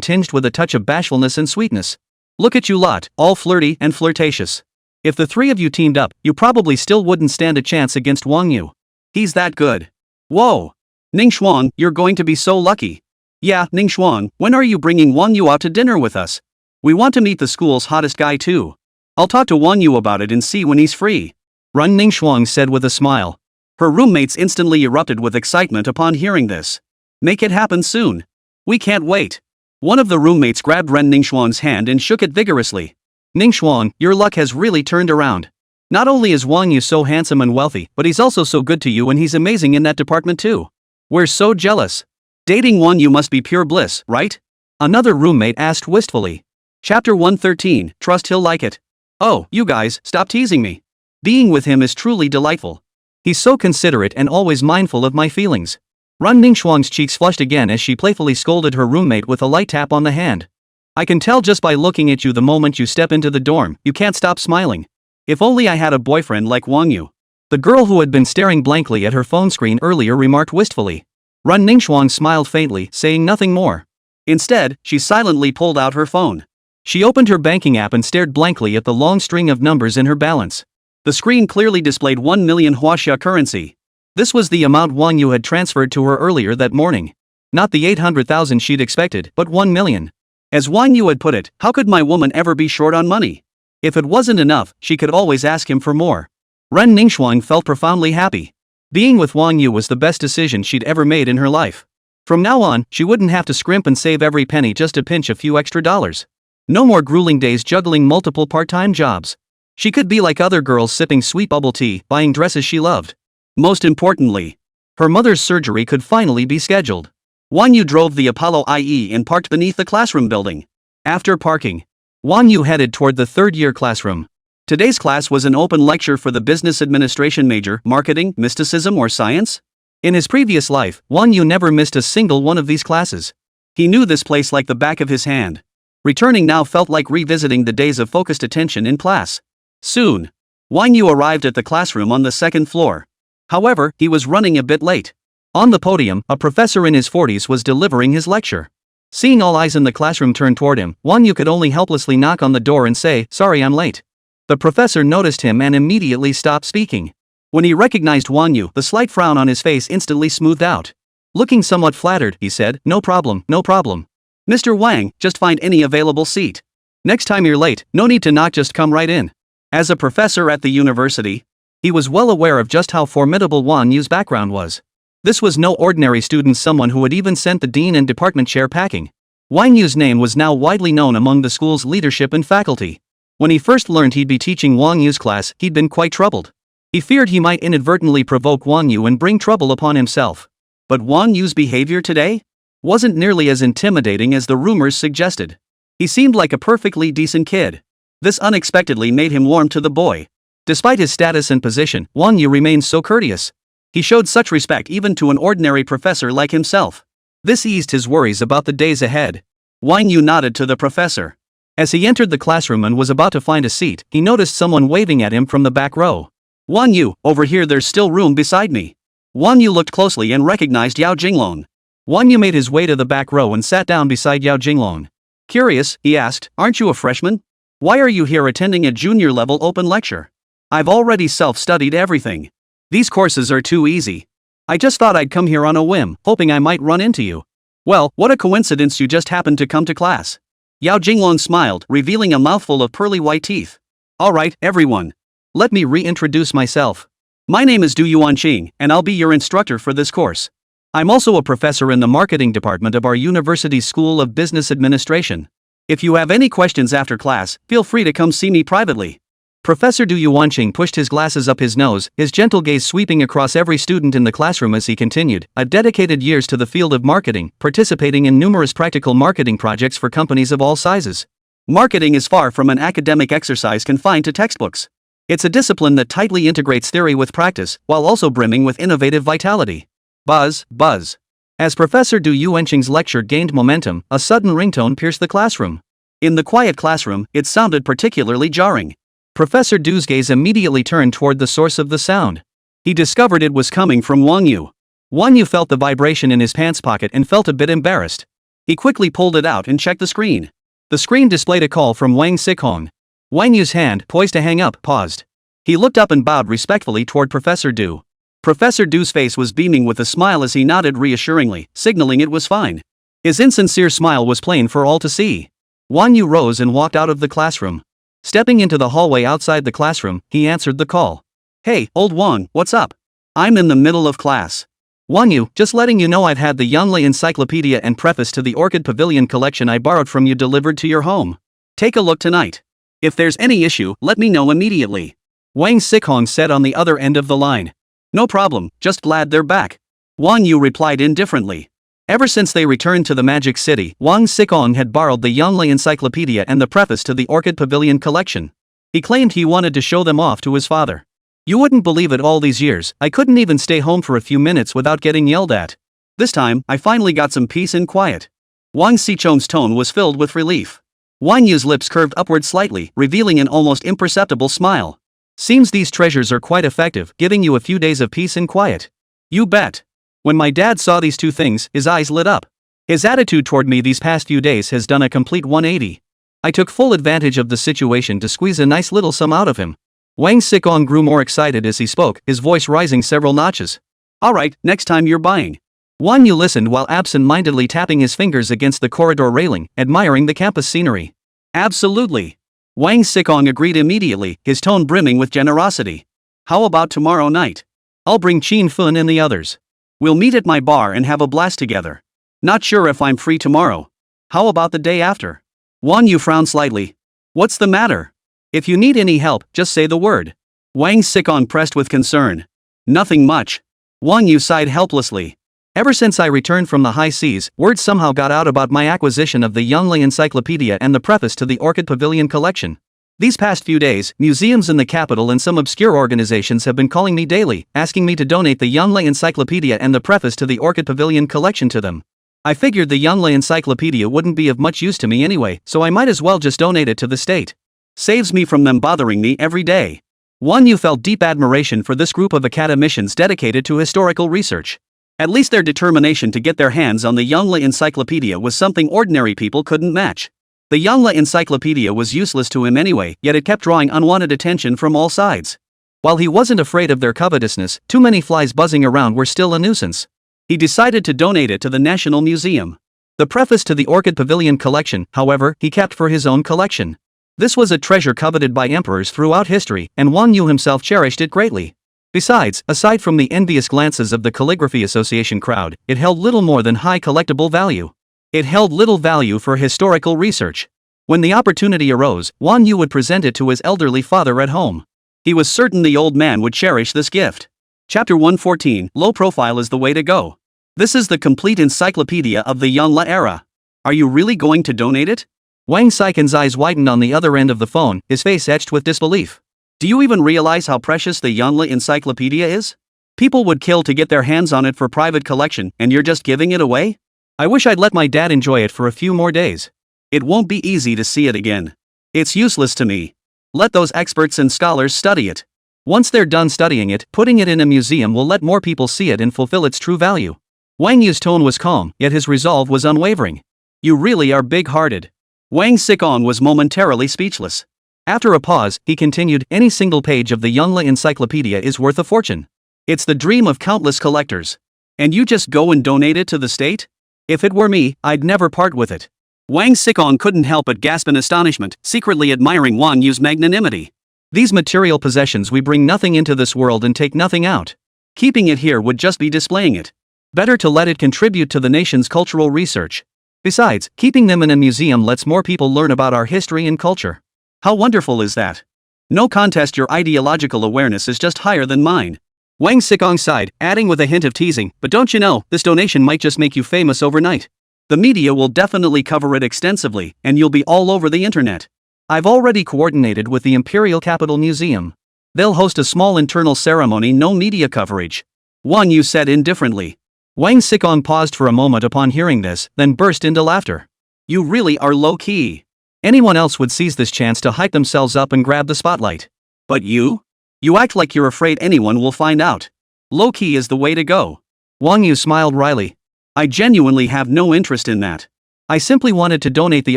tinged with a touch of bashfulness and sweetness. Look at you lot, all flirty and flirtatious. If the three of you teamed up, you probably still wouldn't stand a chance against Wang Yu. He's that good. Whoa. Ningxuang, you're going to be so lucky. Yeah, Ningxuang, when are you bringing Wang Yu out to dinner with us? We want to meet the school's hottest guy too. I'll talk to Wang Yu about it and see when he's free. Ren Ningxuang said with a smile. Her roommates instantly erupted with excitement upon hearing this. Make it happen soon. We can't wait. One of the roommates grabbed Ren Ningxuang's hand and shook it vigorously. Ningxuang, your luck has really turned around. Not only is Wang Yu so handsome and wealthy, but he's also so good to you, and he's amazing in that department too. We're so jealous. Dating Wang Yu must be pure bliss, right? Another roommate asked wistfully. Chapter 113, Trust He'll Like It. Oh, you guys, stop teasing me. Being with him is truly delightful. He's so considerate and always mindful of my feelings. Ren Ningxuang's cheeks flushed again as she playfully scolded her roommate with a light tap on the hand. I can tell just by looking at you the moment you step into the dorm, you can't stop smiling. If only I had a boyfriend like Wang Yu. The girl who had been staring blankly at her phone screen earlier remarked wistfully. Ren Ningxuang smiled faintly, saying nothing more. Instead, she silently pulled out her phone. She opened her banking app and stared blankly at the long string of numbers in her balance. The screen clearly displayed 1 million Huaxia currency. This was the amount Wang Yu had transferred to her earlier that morning. Not the 800,000 she'd expected, but 1 million. As Wang Yu had put it, how could my woman ever be short on money? If it wasn't enough, she could always ask him for more. Ren Ningxuang felt profoundly happy. Being with Wang Yu was the best decision she'd ever made in her life. From now on, she wouldn't have to scrimp and save every penny just to pinch a few extra dollars. No more grueling days juggling multiple part-time jobs. She could be like other girls, sipping sweet bubble tea, buying dresses she loved. Most importantly, her mother's surgery could finally be scheduled. Wang Yu drove the Apollo IE and parked beneath the classroom building. After parking, Wang You headed toward the third-year classroom. Today's class was an open lecture for the business administration major, marketing, mysticism or science? In his previous life, Wang You never missed a single one of these classes. He knew this place like the back of his hand. Returning now felt like revisiting the days of focused attention in class. Soon, Wang Yu arrived at the classroom on the second floor. However, he was running a bit late. On the podium, a professor in his 40s was delivering his lecture. Seeing all eyes in the classroom turn toward him, Wang Yu could only helplessly knock on the door and say, "Sorry, I'm late." The professor noticed him and immediately stopped speaking. When he recognized Wang Yu, the slight frown on his face instantly smoothed out. Looking somewhat flattered, he said, "No problem, no problem. Mr. Wang, just find any available seat. Next time you're late, no need to knock, just come right in." As a professor at the university, he was well aware of just how formidable Wang Yu's background was. This was no ordinary student, someone who had even sent the dean and department chair packing. Wang Yu's name was now widely known among the school's leadership and faculty. When he first learned he'd be teaching Wang Yu's class, he'd been quite troubled. He feared he might inadvertently provoke Wang Yu and bring trouble upon himself. But Wang Yu's behavior today wasn't nearly as intimidating as the rumors suggested. He seemed like a perfectly decent kid. This unexpectedly made him warm to the boy. Despite his status and position, Wang Yu remained so courteous. He showed such respect even to an ordinary professor like himself. This eased his worries about the days ahead. Wang Yu nodded to the professor. As he entered the classroom and was about to find a seat, he noticed someone waving at him from the back row. "Wang Yu, over here, there's still room beside me." Wang Yu looked closely and recognized Yao Jinglong. Wang Yu made his way to the back row and sat down beside Yao Jinglong. Curious, he asked, "Aren't you a freshman? Why are you here attending a junior-level open lecture? I've already self-studied everything. These courses are too easy. I just thought I'd come here on a whim, hoping I might run into you." "Well, what a coincidence you just happened to come to class." Yao Jinglong smiled, revealing a mouthful of pearly white teeth. "All right, everyone. Let me reintroduce myself. My name is Du Yuanqing, and I'll be your instructor for this course. I'm also a professor in the marketing department of our university's School of Business Administration. If you have any questions after class, feel free to come see me privately." Professor Du Yuanqing pushed his glasses up his nose, his gentle gaze sweeping across every student in the classroom as he continued, "I've dedicated years to the field of marketing, participating in numerous practical marketing projects for companies of all sizes. Marketing is far from an academic exercise confined to textbooks. It's a discipline that tightly integrates theory with practice, while also brimming with innovative vitality." Buzz, buzz. As Professor Du Yuanqing's lecture gained momentum, a sudden ringtone pierced the classroom. In the quiet classroom, it sounded particularly jarring. Professor Du's gaze immediately turned toward the source of the sound. He discovered it was coming from Wang Yu. Wang Yu felt the vibration in his pants pocket and felt a bit embarrassed. He quickly pulled it out and checked the screen. The screen displayed a call from Wang Xikong. Wang Yu's hand, poised to hang up, paused. He looked up and bowed respectfully toward Professor Du. Professor Du's face was beaming with a smile as he nodded reassuringly, signaling it was fine. His insincere smile was plain for all to see. Wang Yu rose and walked out of the classroom. Stepping into the hallway outside the classroom, he answered the call. "Hey, old Wang, what's up? I'm in the middle of class." "Wang Yu, just letting you know I've had the Yongle Encyclopedia and preface to the Orchid Pavilion collection I borrowed from you delivered to your home. Take a look tonight. If there's any issue, let me know immediately." Wang Xikong said on the other end of the line. "No problem, just glad they're back." Wang Yu replied indifferently. Ever since they returned to the Magic City, Wang Xikong had borrowed the Yongle Encyclopedia and the preface to the Orchid Pavilion collection. He claimed he wanted to show them off to his father. "You wouldn't believe it, all these years, I couldn't even stay home for a few minutes without getting yelled at. This time, I finally got some peace and quiet." Wang Xichong's tone was filled with relief. Wang Yu's lips curved upward slightly, revealing an almost imperceptible smile. "Seems these treasures are quite effective, giving you a few days of peace and quiet." "You bet." When my dad saw these two things, his eyes lit up. His attitude toward me these past few days has done a complete 180. I took full advantage of the situation to squeeze a nice little sum out of him. Wang Xikong grew more excited as he spoke, his voice rising several notches. "All right, next time you're buying." Wang Yu listened while absent-mindedly tapping his fingers against the corridor railing, admiring the campus scenery. "Absolutely." Wang Xikong agreed immediately, his tone brimming with generosity. "How about tomorrow night? I'll bring Qin Fun and the others. We'll meet at my bar and have a blast together. Not sure if I'm free tomorrow. How about the day after?" Wang Yu frowned slightly. "What's the matter? If you need any help, just say the word." Wang Xikong pressed with concern. "Nothing much." Wang Yu sighed helplessly. Ever since I returned from the high seas, word somehow got out about my acquisition of the Yongle Encyclopedia and the preface to the Orchid Pavilion collection. These past few days, museums in the capital and some obscure organizations have been calling me daily, asking me to donate the Yongle Encyclopedia and the preface to the Orchid Pavilion collection to them. I figured the Yongle Encyclopedia wouldn't be of much use to me anyway, so I might as well just donate it to the state. Saves me from them bothering me every day. Wang You felt deep admiration for this group of academicians dedicated to historical research. At least their determination to get their hands on the Yongle Encyclopedia was something ordinary people couldn't match. The Yongle Encyclopedia was useless to him anyway, yet it kept drawing unwanted attention from all sides. While he wasn't afraid of their covetousness, too many flies buzzing around were still a nuisance. He decided to donate it to the National Museum. The preface to the Orchid Pavilion collection, however, he kept for his own collection. This was a treasure coveted by emperors throughout history, and Wang Yu himself cherished it greatly. Besides, aside from the envious glances of the Calligraphy Association crowd, it held little more than high collectible value. It held little value for historical research. When the opportunity arose, Wang Yu would present it to his elderly father at home. He was certain the old man would cherish this gift. Chapter 114, Low Profile is the Way to Go. This is the complete encyclopedia of the Yongle era. Are you really going to donate it? Wang Saiken's eyes widened on the other end of the phone, his face etched with disbelief. Do you even realize how precious the Yongle Encyclopedia is? People would kill to get their hands on it for private collection, and you're just giving it away? I wish I'd let my dad enjoy it for a few more days. It won't be easy to see it again. It's useless to me. Let those experts and scholars study it. Once they're done studying it, putting it in a museum will let more people see it and fulfill its true value. Wang Yu's tone was calm, yet his resolve was unwavering. You really are big-hearted. Wang Xikong was momentarily speechless. After a pause, he continued, any single page of the Yongle Encyclopedia is worth a fortune. It's the dream of countless collectors. And you just go and donate it to the state? If it were me, I'd never part with it. Wang Xikong couldn't help but gasp in astonishment, secretly admiring Wang Yu's magnanimity. These material possessions we bring nothing into this world and take nothing out. Keeping it here would just be displaying it. Better to let it contribute to the nation's cultural research. Besides, keeping them in a museum lets more people learn about our history and culture. How wonderful is that? No contest, your ideological awareness is just higher than mine. Wang Xikong sighed, adding with a hint of teasing, but don't you know, this donation might just make you famous overnight. The media will definitely cover it extensively, and you'll be all over the internet. I've already coordinated with the Imperial Capital Museum. They'll host a small internal ceremony, no media coverage. Wang Yu said indifferently. Wang Xikong paused for a moment upon hearing this, then burst into laughter. You really are low-key. Anyone else would seize this chance to hype themselves up and grab the spotlight. But you? You act like you're afraid anyone will find out. Low-key is the way to go. Wang Yu smiled wryly. I genuinely have no interest in that. I simply wanted to donate the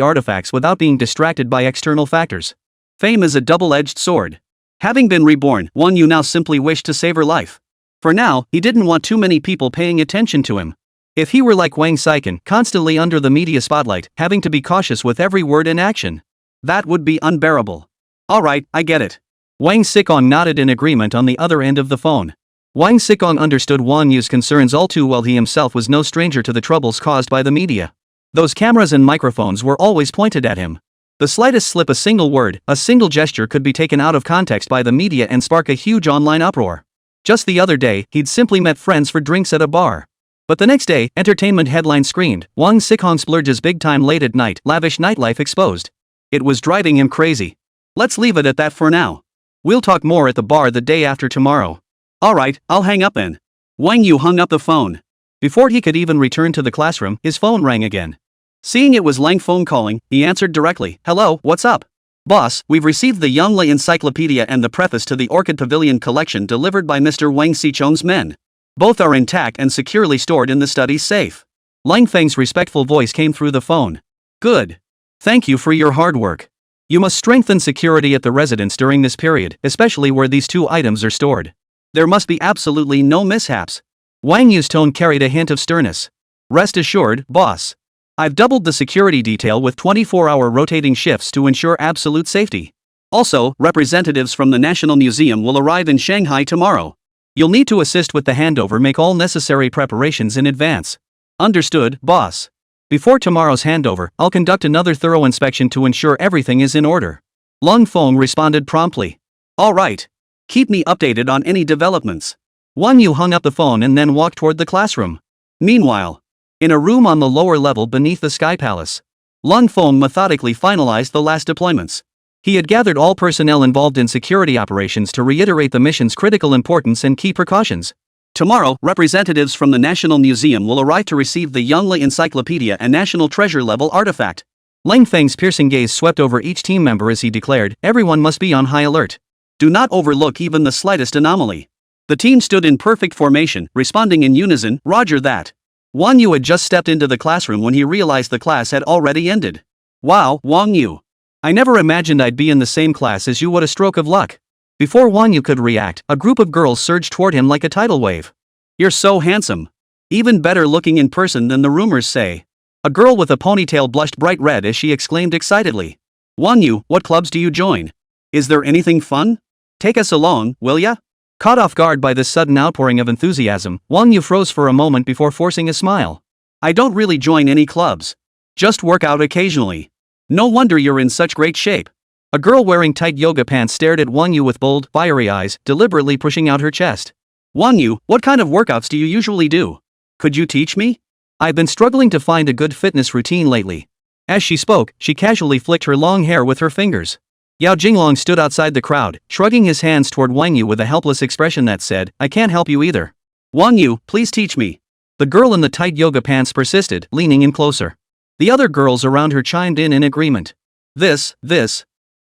artifacts without being distracted by external factors. Fame is a double-edged sword. Having been reborn, Wang Yu now simply wished to save her life. For now, he didn't want too many people paying attention to him. If he were like Wang Saiken, constantly under the media spotlight, having to be cautious with every word and action, that would be unbearable. Alright, I get it. Wang Xikong nodded in agreement on the other end of the phone. Wang Xikong understood Wang Yu's concerns all too well. He himself was no stranger to the troubles caused by the media. Those cameras and microphones were always pointed at him. The slightest slip, a single word, a single gesture could be taken out of context by the media and spark a huge online uproar. Just the other day, he'd simply met friends for drinks at a bar. But the next day, entertainment headlines screamed, Wang Xikong splurges big time late at night, lavish nightlife exposed. It was driving him crazy. Let's leave it at that for now. We'll talk more at the bar the day after tomorrow. Alright, I'll hang up then. Wang Yu hung up the phone. Before he could even return to the classroom, his phone rang again. Seeing it was Lang phone calling, he answered directly. Hello, what's up? Boss, we've received the Yongle Encyclopedia and the preface to the Orchid Pavilion collection delivered by Mr. Wang Xichong's men. Both are intact and securely stored in the study's safe. Lang Feng's respectful voice came through the phone. Good. Thank you for your hard work. You must strengthen security at the residence during this period, especially where these two items are stored. There must be absolutely no mishaps. Wang Yu's tone carried a hint of sternness. Rest assured, boss. I've doubled the security detail with 24-hour rotating shifts to ensure absolute safety. Also, representatives from the National Museum will arrive in Shanghai tomorrow. You'll need to assist with the handover, make all necessary preparations in advance. Understood, boss. Before tomorrow's handover, I'll conduct another thorough inspection to ensure everything is in order. Lung Feng responded promptly. All right. Keep me updated on any developments. Wang Yu hung up the phone and then walked toward the classroom. Meanwhile, in a room on the lower level beneath the Sky Palace, Lung Feng methodically finalized the last deployments. He had gathered all personnel involved in security operations to reiterate the mission's critical importance and key precautions. Tomorrow, representatives from the National Museum will arrive to receive the Yongle Encyclopedia and National Treasure level artifact. Lang Feng's piercing gaze swept over each team member as he declared, everyone must be on high alert. Do not overlook even the slightest anomaly. The team stood in perfect formation, responding in unison, Roger that. Wang You had just stepped into the classroom when he realized the class had already ended. Wow, Wang You. I never imagined I'd be in the same class as you, what a stroke of luck. Before Wang Yu could react, a group of girls surged toward him like a tidal wave. You're so handsome. Even better looking in person than the rumors say. A girl with a ponytail blushed bright red as she exclaimed excitedly. Wang Yu, what clubs do you join? Is there anything fun? Take us along, will ya? Caught off guard by this sudden outpouring of enthusiasm, Wang Yu froze for a moment before forcing a smile. I don't really join any clubs. Just work out occasionally. No wonder you're in such great shape. A girl wearing tight yoga pants stared at Wang Yu with bold, fiery eyes, deliberately pushing out her chest. Wang Yu, what kind of workouts do you usually do? Could you teach me? I've been struggling to find a good fitness routine lately. As she spoke, she casually flicked her long hair with her fingers. Yao Jinglong stood outside the crowd, shrugging his hands toward Wang Yu with a helpless expression that said, I can't help you either. Wang Yu, please teach me. The girl in the tight yoga pants persisted, leaning in closer. The other girls around her chimed in agreement. This.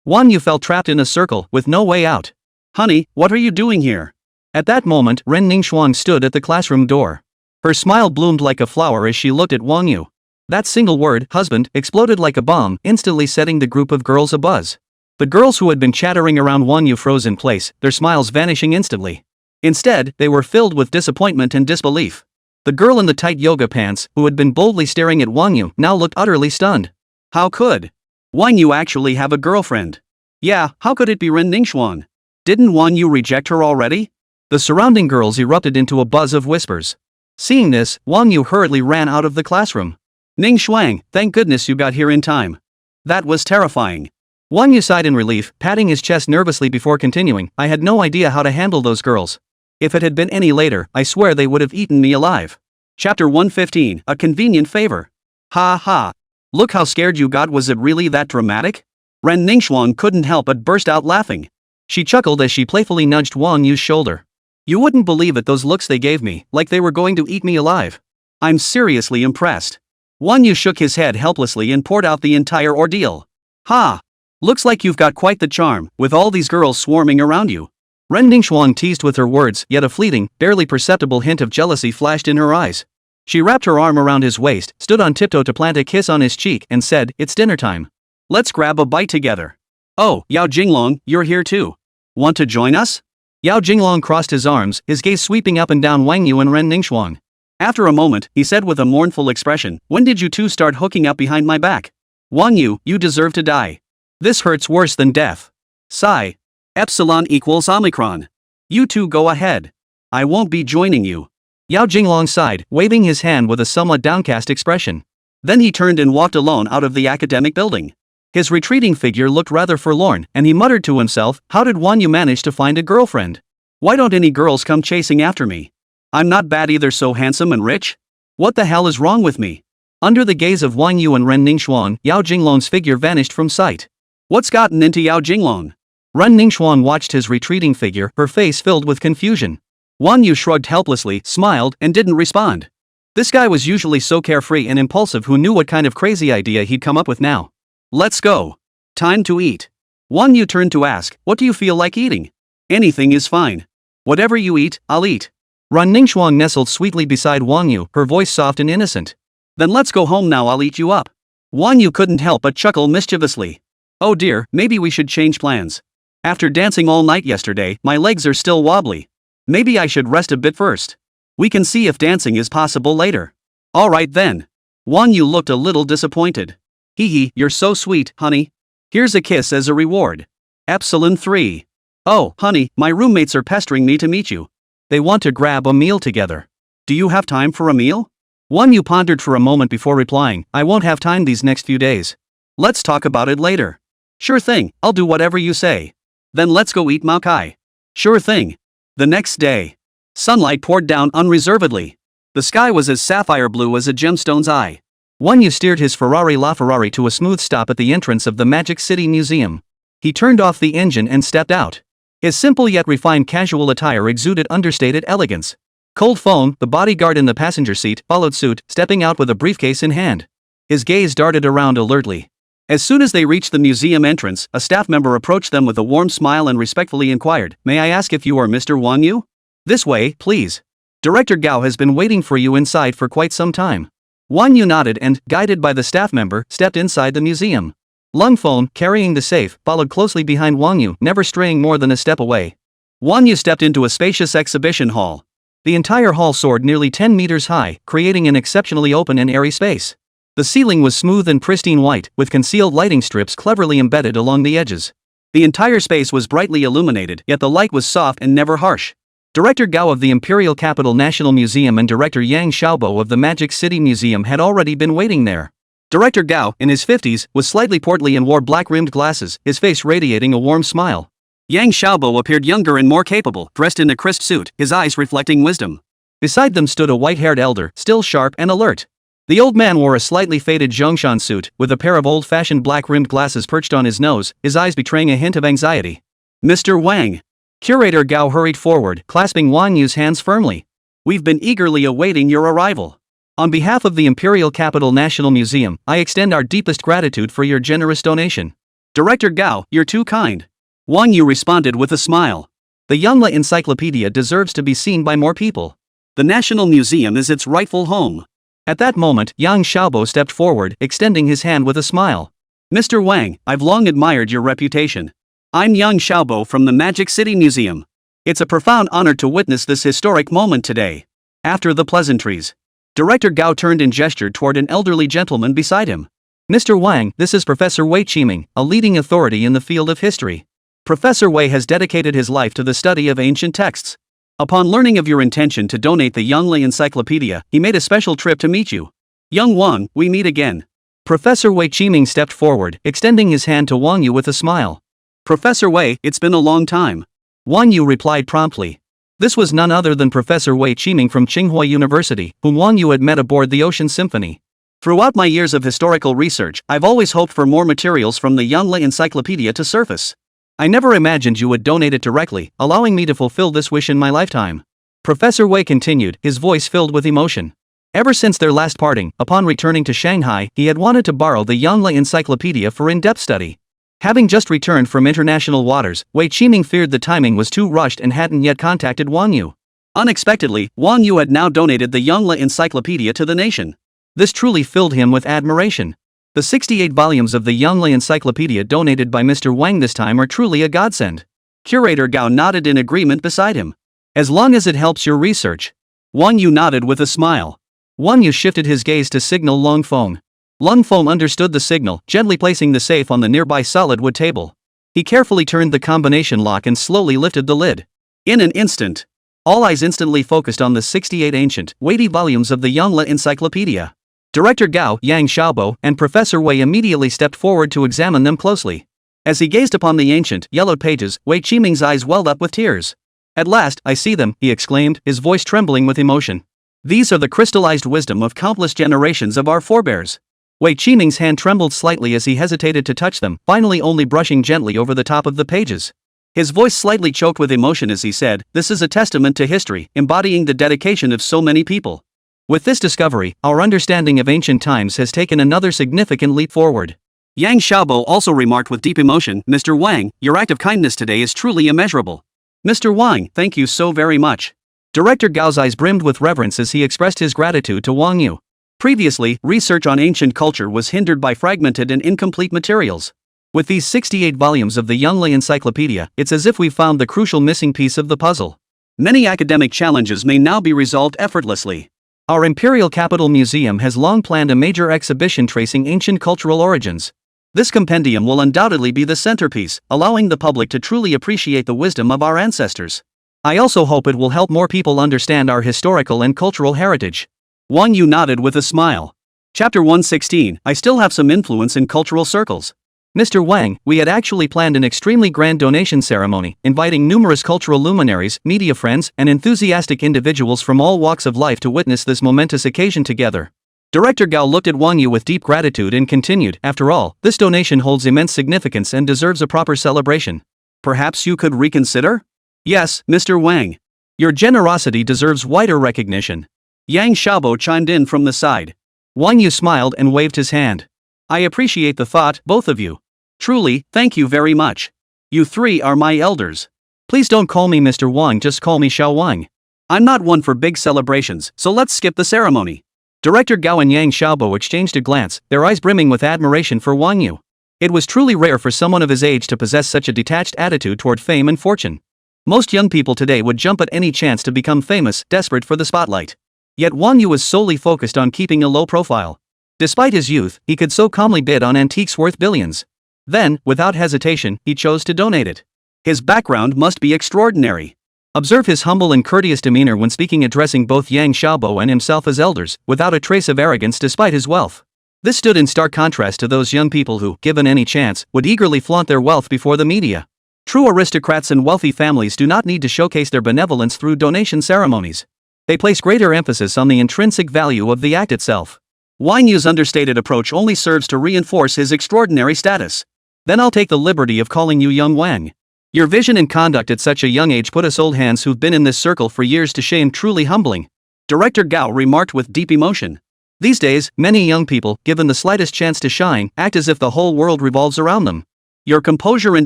Wang Yu felt trapped in a circle, with no way out. Honey, what are you doing here? At that moment, Ren Ningxuan stood at the classroom door. Her smile bloomed like a flower as she looked at Wang Yu. That single word, husband, exploded like a bomb, instantly setting the group of girls abuzz. The girls who had been chattering around Wang Yu froze in place, their smiles vanishing instantly. Instead, they were filled with disappointment and disbelief. The girl in the tight yoga pants, who had been boldly staring at Wang Yu, now looked utterly stunned. How could Wang Yu actually have a girlfriend? Yeah, how could it be Ren Ningxuan? Didn't Wang Yu reject her already? The surrounding girls erupted into a buzz of whispers. Seeing this, Wang Yu hurriedly ran out of the classroom. Ning Shuang, thank goodness you got here in time. That was terrifying. Wang Yu sighed in relief, patting his chest nervously before continuing, I had no idea how to handle those girls. If it had been any later, I swear they would have eaten me alive. Chapter 115, A Convenient Favor. Ha ha. Look how scared you got, was it really that dramatic? Ren Ningxuan couldn't help but burst out laughing. She chuckled as she playfully nudged Wang Yu's shoulder. You wouldn't believe it, those looks they gave me, like they were going to eat me alive. I'm seriously impressed. Wang Yu shook his head helplessly and poured out the entire ordeal. Ha! Looks like you've got quite the charm, with all these girls swarming around you. Ren Ningxuan teased with her words, yet a fleeting, barely perceptible hint of jealousy flashed in her eyes. She wrapped her arm around his waist, stood on tiptoe to plant a kiss on his cheek, and said, It's dinner time. Let's grab a bite together. Oh, Yao Jinglong, you're here too. Want to join us? Yao Jinglong crossed his arms, his gaze sweeping up and down Wang Yu and Ren Ningxuan. After a moment, he said with a mournful expression, When did you two start hooking up behind my back? Wang Yu, you deserve to die. This hurts worse than death. Sigh. Epsilon equals Omicron. You two go ahead. I won't be joining you. Yao Jinglong sighed, waving his hand with a somewhat downcast expression. Then he turned and walked alone out of the academic building. His retreating figure looked rather forlorn, and he muttered to himself, How did Wang Yu manage to find a girlfriend? Why don't any girls come chasing after me? I'm not bad either, so handsome and rich. What the hell is wrong with me? Under the gaze of Wang Yu and Ren Ningxuan, Yao Jinglong's figure vanished from sight. What's gotten into Yao Jinglong? Ren Ningxuan watched his retreating figure, her face filled with confusion. Wang Yu shrugged helplessly, smiled, and didn't respond. This guy was usually so carefree and impulsive, who knew what kind of crazy idea he'd come up with now. Let's go. Time to eat. Wang Yu turned to ask, What do you feel like eating? Anything is fine. Whatever you eat, I'll eat. Ren Ningxuan nestled sweetly beside Wang Yu, her voice soft and innocent. Then let's go home now, I'll eat you up. Wang Yu couldn't help but chuckle mischievously. Oh dear, maybe we should change plans. After dancing all night yesterday, my legs are still wobbly. Maybe I should rest a bit first. We can see if dancing is possible later. Alright then. Wang Yu looked a little disappointed. Hee hee, you're so sweet, honey. Here's a kiss as a reward. Epsilon 3. Oh, honey, my roommates are pestering me to meet you. They want to grab a meal together. Do you have time for a meal? Wang Yu pondered for a moment before replying, I won't have time these next few days. Let's talk about it later. Sure thing, I'll do whatever you say. Then let's go eat Mao Kai. Sure thing. The next day. Sunlight poured down unreservedly. The The sky was as sapphire blue as a gemstone's eye. Wang You steered his Ferrari LaFerrari to a smooth stop at the entrance of the Magic City Museum. He turned off the engine and stepped out. His simple yet refined casual attire exuded understated elegance. Cold Phone, the bodyguard in the passenger seat, followed suit, stepping out with a briefcase in hand. His gaze darted around alertly. As soon as they reached the museum entrance, a staff member approached them with a warm smile and respectfully inquired, "May I ask if you are Mr. Wang You? This way, please. Director Gao has been waiting for you inside for quite some time." Wang Yu nodded and, guided by the staff member, stepped inside the museum. Lung Phone, carrying the safe, followed closely behind Wang Yu, never straying more than a step away. Wang Yu stepped into a spacious exhibition hall. The entire hall soared nearly 10 meters high, creating an exceptionally open and airy space. The ceiling was smooth and pristine white, with concealed lighting strips cleverly embedded along the edges. The entire space was brightly illuminated, yet the light was soft and never harsh. Director Gao of the Imperial Capital National Museum and Director Yang Xiaobo of the Magic City Museum had already been waiting there. Director Gao, in his 50s, was slightly portly and wore black-rimmed glasses, his face radiating a warm smile. Yang Xiaobo appeared younger and more capable, dressed in a crisp suit, his eyes reflecting wisdom. Beside them stood a white-haired elder, still sharp and alert. The old man wore a slightly faded Zhongshan suit, with a pair of old-fashioned black-rimmed glasses perched on his nose, his eyes betraying a hint of anxiety. "Mr. Wang." Curator Gao hurried forward, clasping Wang Yu's hands firmly. "We've been eagerly awaiting your arrival. On behalf of the Imperial Capital National Museum, I extend our deepest gratitude for your generous donation." "Director Gao, you're too kind." Wang Yu responded with a smile. "The Yangla Encyclopedia deserves to be seen by more people. The National Museum is its rightful home." At that moment, Yang Xiaobo stepped forward, extending his hand with a smile. "Mr. Wang, I've long admired your reputation. I'm Yang Xiaobo from the Magic City Museum. It's a profound honor to witness this historic moment today." After the pleasantries, Director Gao turned and gestured toward an elderly gentleman beside him. "Mr. Wang, this is Professor Wei Qiming, a leading authority in the field of history. Professor Wei has dedicated his life to the study of ancient texts. Upon learning of your intention to donate the Yangla Encyclopedia, he made a special trip to meet you. Young Wang, we meet again." Professor Wei Qiming stepped forward, extending his hand to Wang Yu with a smile. "Professor Wei, it's been a long time." Wang Yu replied promptly. This was none other than Professor Wei Qiming from Tsinghua University, whom Wang Yu had met aboard the Ocean Symphony. "Throughout my years of historical research, I've always hoped for more materials from the Yangla Encyclopedia to surface. I never imagined you would donate it directly, allowing me to fulfill this wish in my lifetime." Professor Wei continued, his voice filled with emotion. Ever since their last parting, upon returning to Shanghai, he had wanted to borrow the Yangla Encyclopedia for in-depth study. Having just returned from international waters, Wei Qiming feared the timing was too rushed and hadn't yet contacted Wang Yu. Unexpectedly, Wang Yu had now donated the Yangla Encyclopedia to the nation. This truly filled him with admiration. The 68 volumes of the Yangla Encyclopedia donated by Mr. Wang this time are truly a godsend. Curator Gao nodded in agreement beside him. "As long as it helps your research." Wang Yu nodded with a smile. Wang Yu shifted his gaze to signal Lung Feng. Lung Feng understood the signal, gently placing the safe on the nearby solid wood table. He carefully turned the combination lock and slowly lifted the lid. In an instant, all eyes instantly focused on the 68 ancient, weighty volumes of the Yangla Encyclopedia. Director Gao, Yang Xiaobo, and Professor Wei immediately stepped forward to examine them closely. As he gazed upon the ancient, yellowed pages, Wei Qiming's eyes welled up with tears. "At last, I see them," he exclaimed, his voice trembling with emotion. "These are the crystallized wisdom of countless generations of our forebears." Wei Qiming's hand trembled slightly as he hesitated to touch them, finally only brushing gently over the top of the pages. His voice slightly choked with emotion as he said, "This is a testament to history, embodying the dedication of so many people. With this discovery, our understanding of ancient times has taken another significant leap forward." Yang Xiaobo also remarked with deep emotion, "Mr. Wang, your act of kindness today is truly immeasurable." "Mr. Wang, thank you so very much." Director Gao's eyes brimmed with reverence as he expressed his gratitude to Wang Yu. Previously, research on ancient culture was hindered by fragmented and incomplete materials. With these 68 volumes of the Yangla Encyclopedia, it's as if we've found the crucial missing piece of the puzzle. Many academic challenges may now be resolved effortlessly. Our Imperial Capital Museum has long planned a major exhibition tracing ancient cultural origins. This compendium will undoubtedly be the centerpiece, allowing the public to truly appreciate the wisdom of our ancestors. I also hope it will help more people understand our historical and cultural heritage. Wang Yu nodded with a smile. Chapter 116, I still have some influence in cultural circles. Mr. Wang, we had actually planned an extremely grand donation ceremony, inviting numerous cultural luminaries, media friends, and enthusiastic individuals from all walks of life to witness this momentous occasion together. Director Gao looked at Wang Yu with deep gratitude and continued, after all, this donation holds immense significance and deserves a proper celebration. Perhaps you could reconsider? Yes, Mr. Wang. Your generosity deserves wider recognition. Yang Xiaobo chimed in from the side. Wang Yu smiled and waved his hand. I appreciate the thought, both of you. Truly, thank you very much. You three are my elders. Please don't call me Mr. Wang, just call me Xiao Wang. I'm not one for big celebrations, so let's skip the ceremony. Director Gao and Yang Xiaobo exchanged a glance, their eyes brimming with admiration for Wang Yu. It was truly rare for someone of his age to possess such a detached attitude toward fame and fortune. Most young people today would jump at any chance to become famous, desperate for the spotlight. Yet Wang Yu was solely focused on keeping a low profile. Despite his youth, he could so calmly bid on antiques worth billions. Then, without hesitation, he chose to donate it. His background must be extraordinary. Observe his humble and courteous demeanor when speaking, addressing both Yang Xiaobo and himself as elders, without a trace of arrogance despite his wealth. This stood in stark contrast to those young people who, given any chance, would eagerly flaunt their wealth before the media. True aristocrats and wealthy families do not need to showcase their benevolence through donation ceremonies. They place greater emphasis on the intrinsic value of the act itself. Wang Yu's understated approach only serves to reinforce his extraordinary status. Then I'll take the liberty of calling you young Wang. Your vision and conduct at such a young age put us old hands who've been in this circle for years to shame. Truly humbling. Director Gao remarked with deep emotion. These days, many young people, given the slightest chance to shine, act as if the whole world revolves around them. Your composure and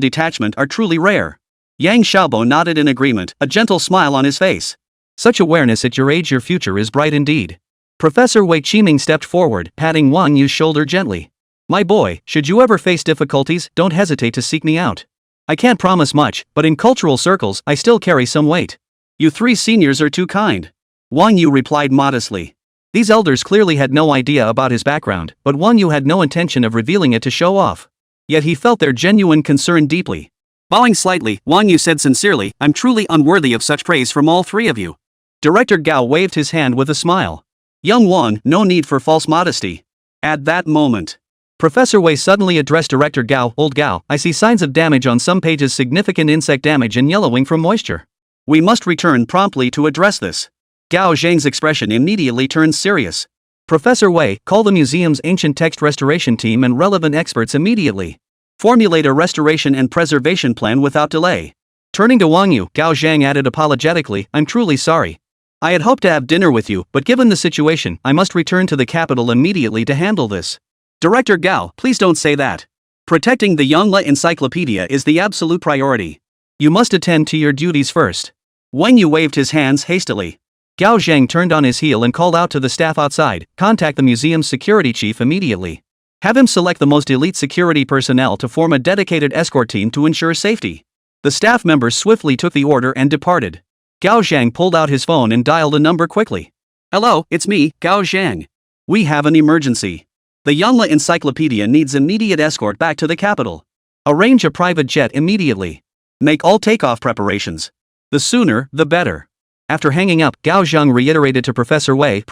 detachment are truly rare. Yang Xiaobo nodded in agreement, a gentle smile on his face. Such awareness at your age, your future is bright indeed. Professor Wei Qiming stepped forward, patting Wang Yu's shoulder gently. My boy, should you ever face difficulties, don't hesitate to seek me out. I can't promise much, but in cultural circles, I still carry some weight. You three seniors are too kind. Wang Yu replied modestly. These elders clearly had no idea about his background, but Wang Yu had no intention of revealing it to show off. Yet he felt their genuine concern deeply. Bowing slightly, Wang Yu said sincerely, I'm truly unworthy of such praise from all three of you. Director Gao waved his hand with a smile. Young Wang, no need for false modesty. At that moment, Professor Wei suddenly addressed Director Gao. Old Gao, I see signs of damage on some pages, significant insect damage and yellowing from moisture. We must return promptly to address this. Gao Zhang's expression immediately turned serious. Professor Wei, call the museum's ancient text restoration team and relevant experts immediately. Formulate a restoration and preservation plan without delay. Turning to Wang Yu, Gao Zhang added apologetically, I'm truly sorry. I had hoped to have dinner with you, but given the situation, I must return to the capital immediately to handle this. Director Gao, please don't say that. Protecting the Yongle Encyclopedia is the absolute priority. You must attend to your duties first. Wang Yu waved his hands hastily. Gao Zhang turned on his heel and called out to the staff outside, contact the museum's security chief immediately. Have him select the most elite security personnel to form a dedicated escort team to ensure safety. The staff members swiftly took the order and departed. Gao Zhang pulled out his phone and dialed a number quickly. Hello, it's me, Gao Zhang. We have an emergency. The Yongle Encyclopedia needs immediate escort back to the capital. Arrange a private jet immediately. Make all takeoff preparations. The sooner, the better. After hanging up, Gao Zhang reiterated to Professor Wei,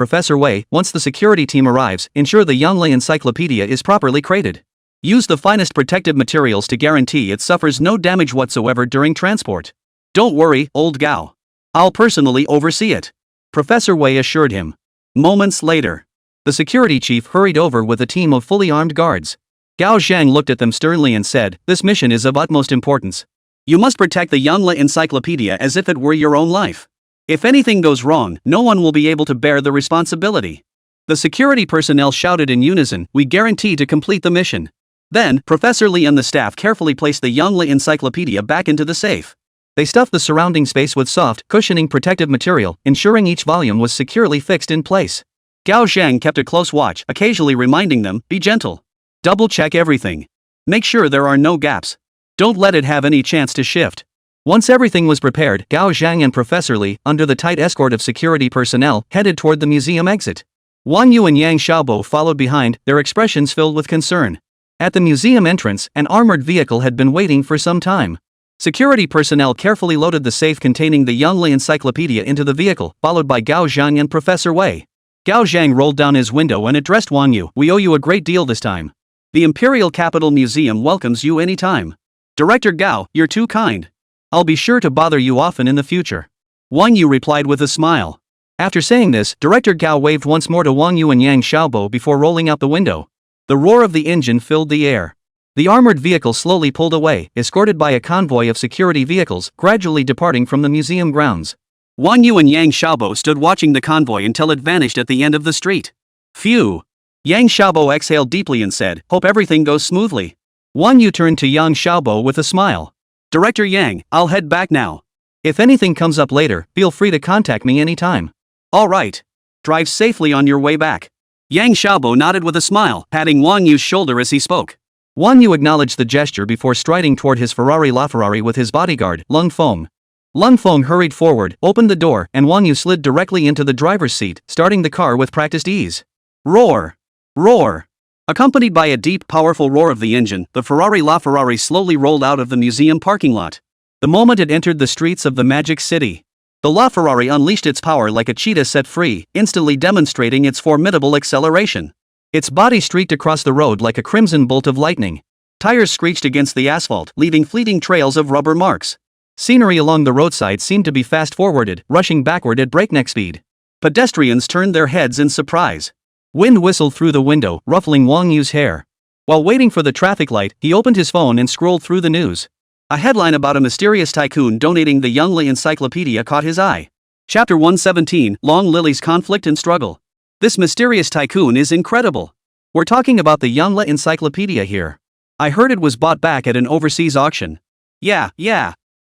once the security team arrives, ensure the Yongle Encyclopedia is properly crated. Use the finest protective materials to guarantee it suffers no damage whatsoever during transport. Don't worry, old Gao. I'll personally oversee it. Professor Wei assured him. Moments later, the security chief hurried over with a team of fully armed guards. Gao Zhang looked at them sternly and said, this mission is of utmost importance. You must protect the Yongle Encyclopedia as if it were your own life. If anything goes wrong, no one will be able to bear the responsibility. The security personnel shouted in unison, we guarantee to complete the mission. Then, Professor Li and the staff carefully placed the Yongle Encyclopedia back into the safe. They stuffed the surrounding space with soft, cushioning protective material, ensuring each volume was securely fixed in place. Gao Zhang kept a close watch, occasionally reminding them, be gentle. Double-check everything. Make sure there are no gaps. Don't let it have any chance to shift. Once everything was prepared, Gao Zhang and Professor Li, under the tight escort of security personnel, headed toward the museum exit. Wang Yu and Yang Xiaobo followed behind, their expressions filled with concern. At the museum entrance, an armored vehicle had been waiting for some time. Security personnel carefully loaded the safe containing the Yongle Encyclopedia into the vehicle, followed by Gao Zhang and Professor Wei. Gao Zhang rolled down his window and addressed Wang Yu, we owe you a great deal this time. The Imperial Capital Museum welcomes you anytime. Director Gao, you're too kind. I'll be sure to bother you often in the future. Wang You replied with a smile. After saying this, Director Gao waved once more to Wang You and Yang Xiaobo before rolling out the window. The roar of the engine filled the air. The armored vehicle slowly pulled away, escorted by a convoy of security vehicles, gradually departing from the museum grounds. Wang Yu and Yang Xiaobo stood watching the convoy until it vanished at the end of the street. Phew! Yang Xiaobo exhaled deeply and said, "Hope everything goes smoothly." Wang Yu turned to Yang Xiaobo with a smile. "Director Yang, I'll head back now. If anything comes up later, feel free to contact me anytime." "All right. Drive safely on your way back." Yang Xiaobo nodded with a smile, patting Wang Yu's shoulder as he spoke. Wang Yu acknowledged the gesture before striding toward his LaFerrari with his bodyguard, Lung Feng. Lung Feng hurried forward, opened the door, and Wang Yu slid directly into the driver's seat, starting the car with practiced ease. Roar! Roar! Accompanied by a deep, powerful roar of the engine, the LaFerrari slowly rolled out of the museum parking lot. The moment it entered the streets of the Magic City, the LaFerrari unleashed its power like a cheetah set free, instantly demonstrating its formidable acceleration. Its body streaked across the road like a crimson bolt of lightning. Tires screeched against the asphalt, leaving fleeting trails of rubber marks. Scenery along the roadside seemed to be fast-forwarded, rushing backward at breakneck speed. Pedestrians turned their heads in surprise. Wind whistled through the window, ruffling Wang Yu's hair. While waiting for the traffic light, he opened his phone and scrolled through the news. A headline about a mysterious tycoon donating the Youngli Encyclopedia caught his eye. Chapter 117, Long Lily's Conflict and Struggle. This mysterious tycoon is incredible. We're talking about the Youngli Encyclopedia here. I heard it was bought back at an overseas auction. Yeah.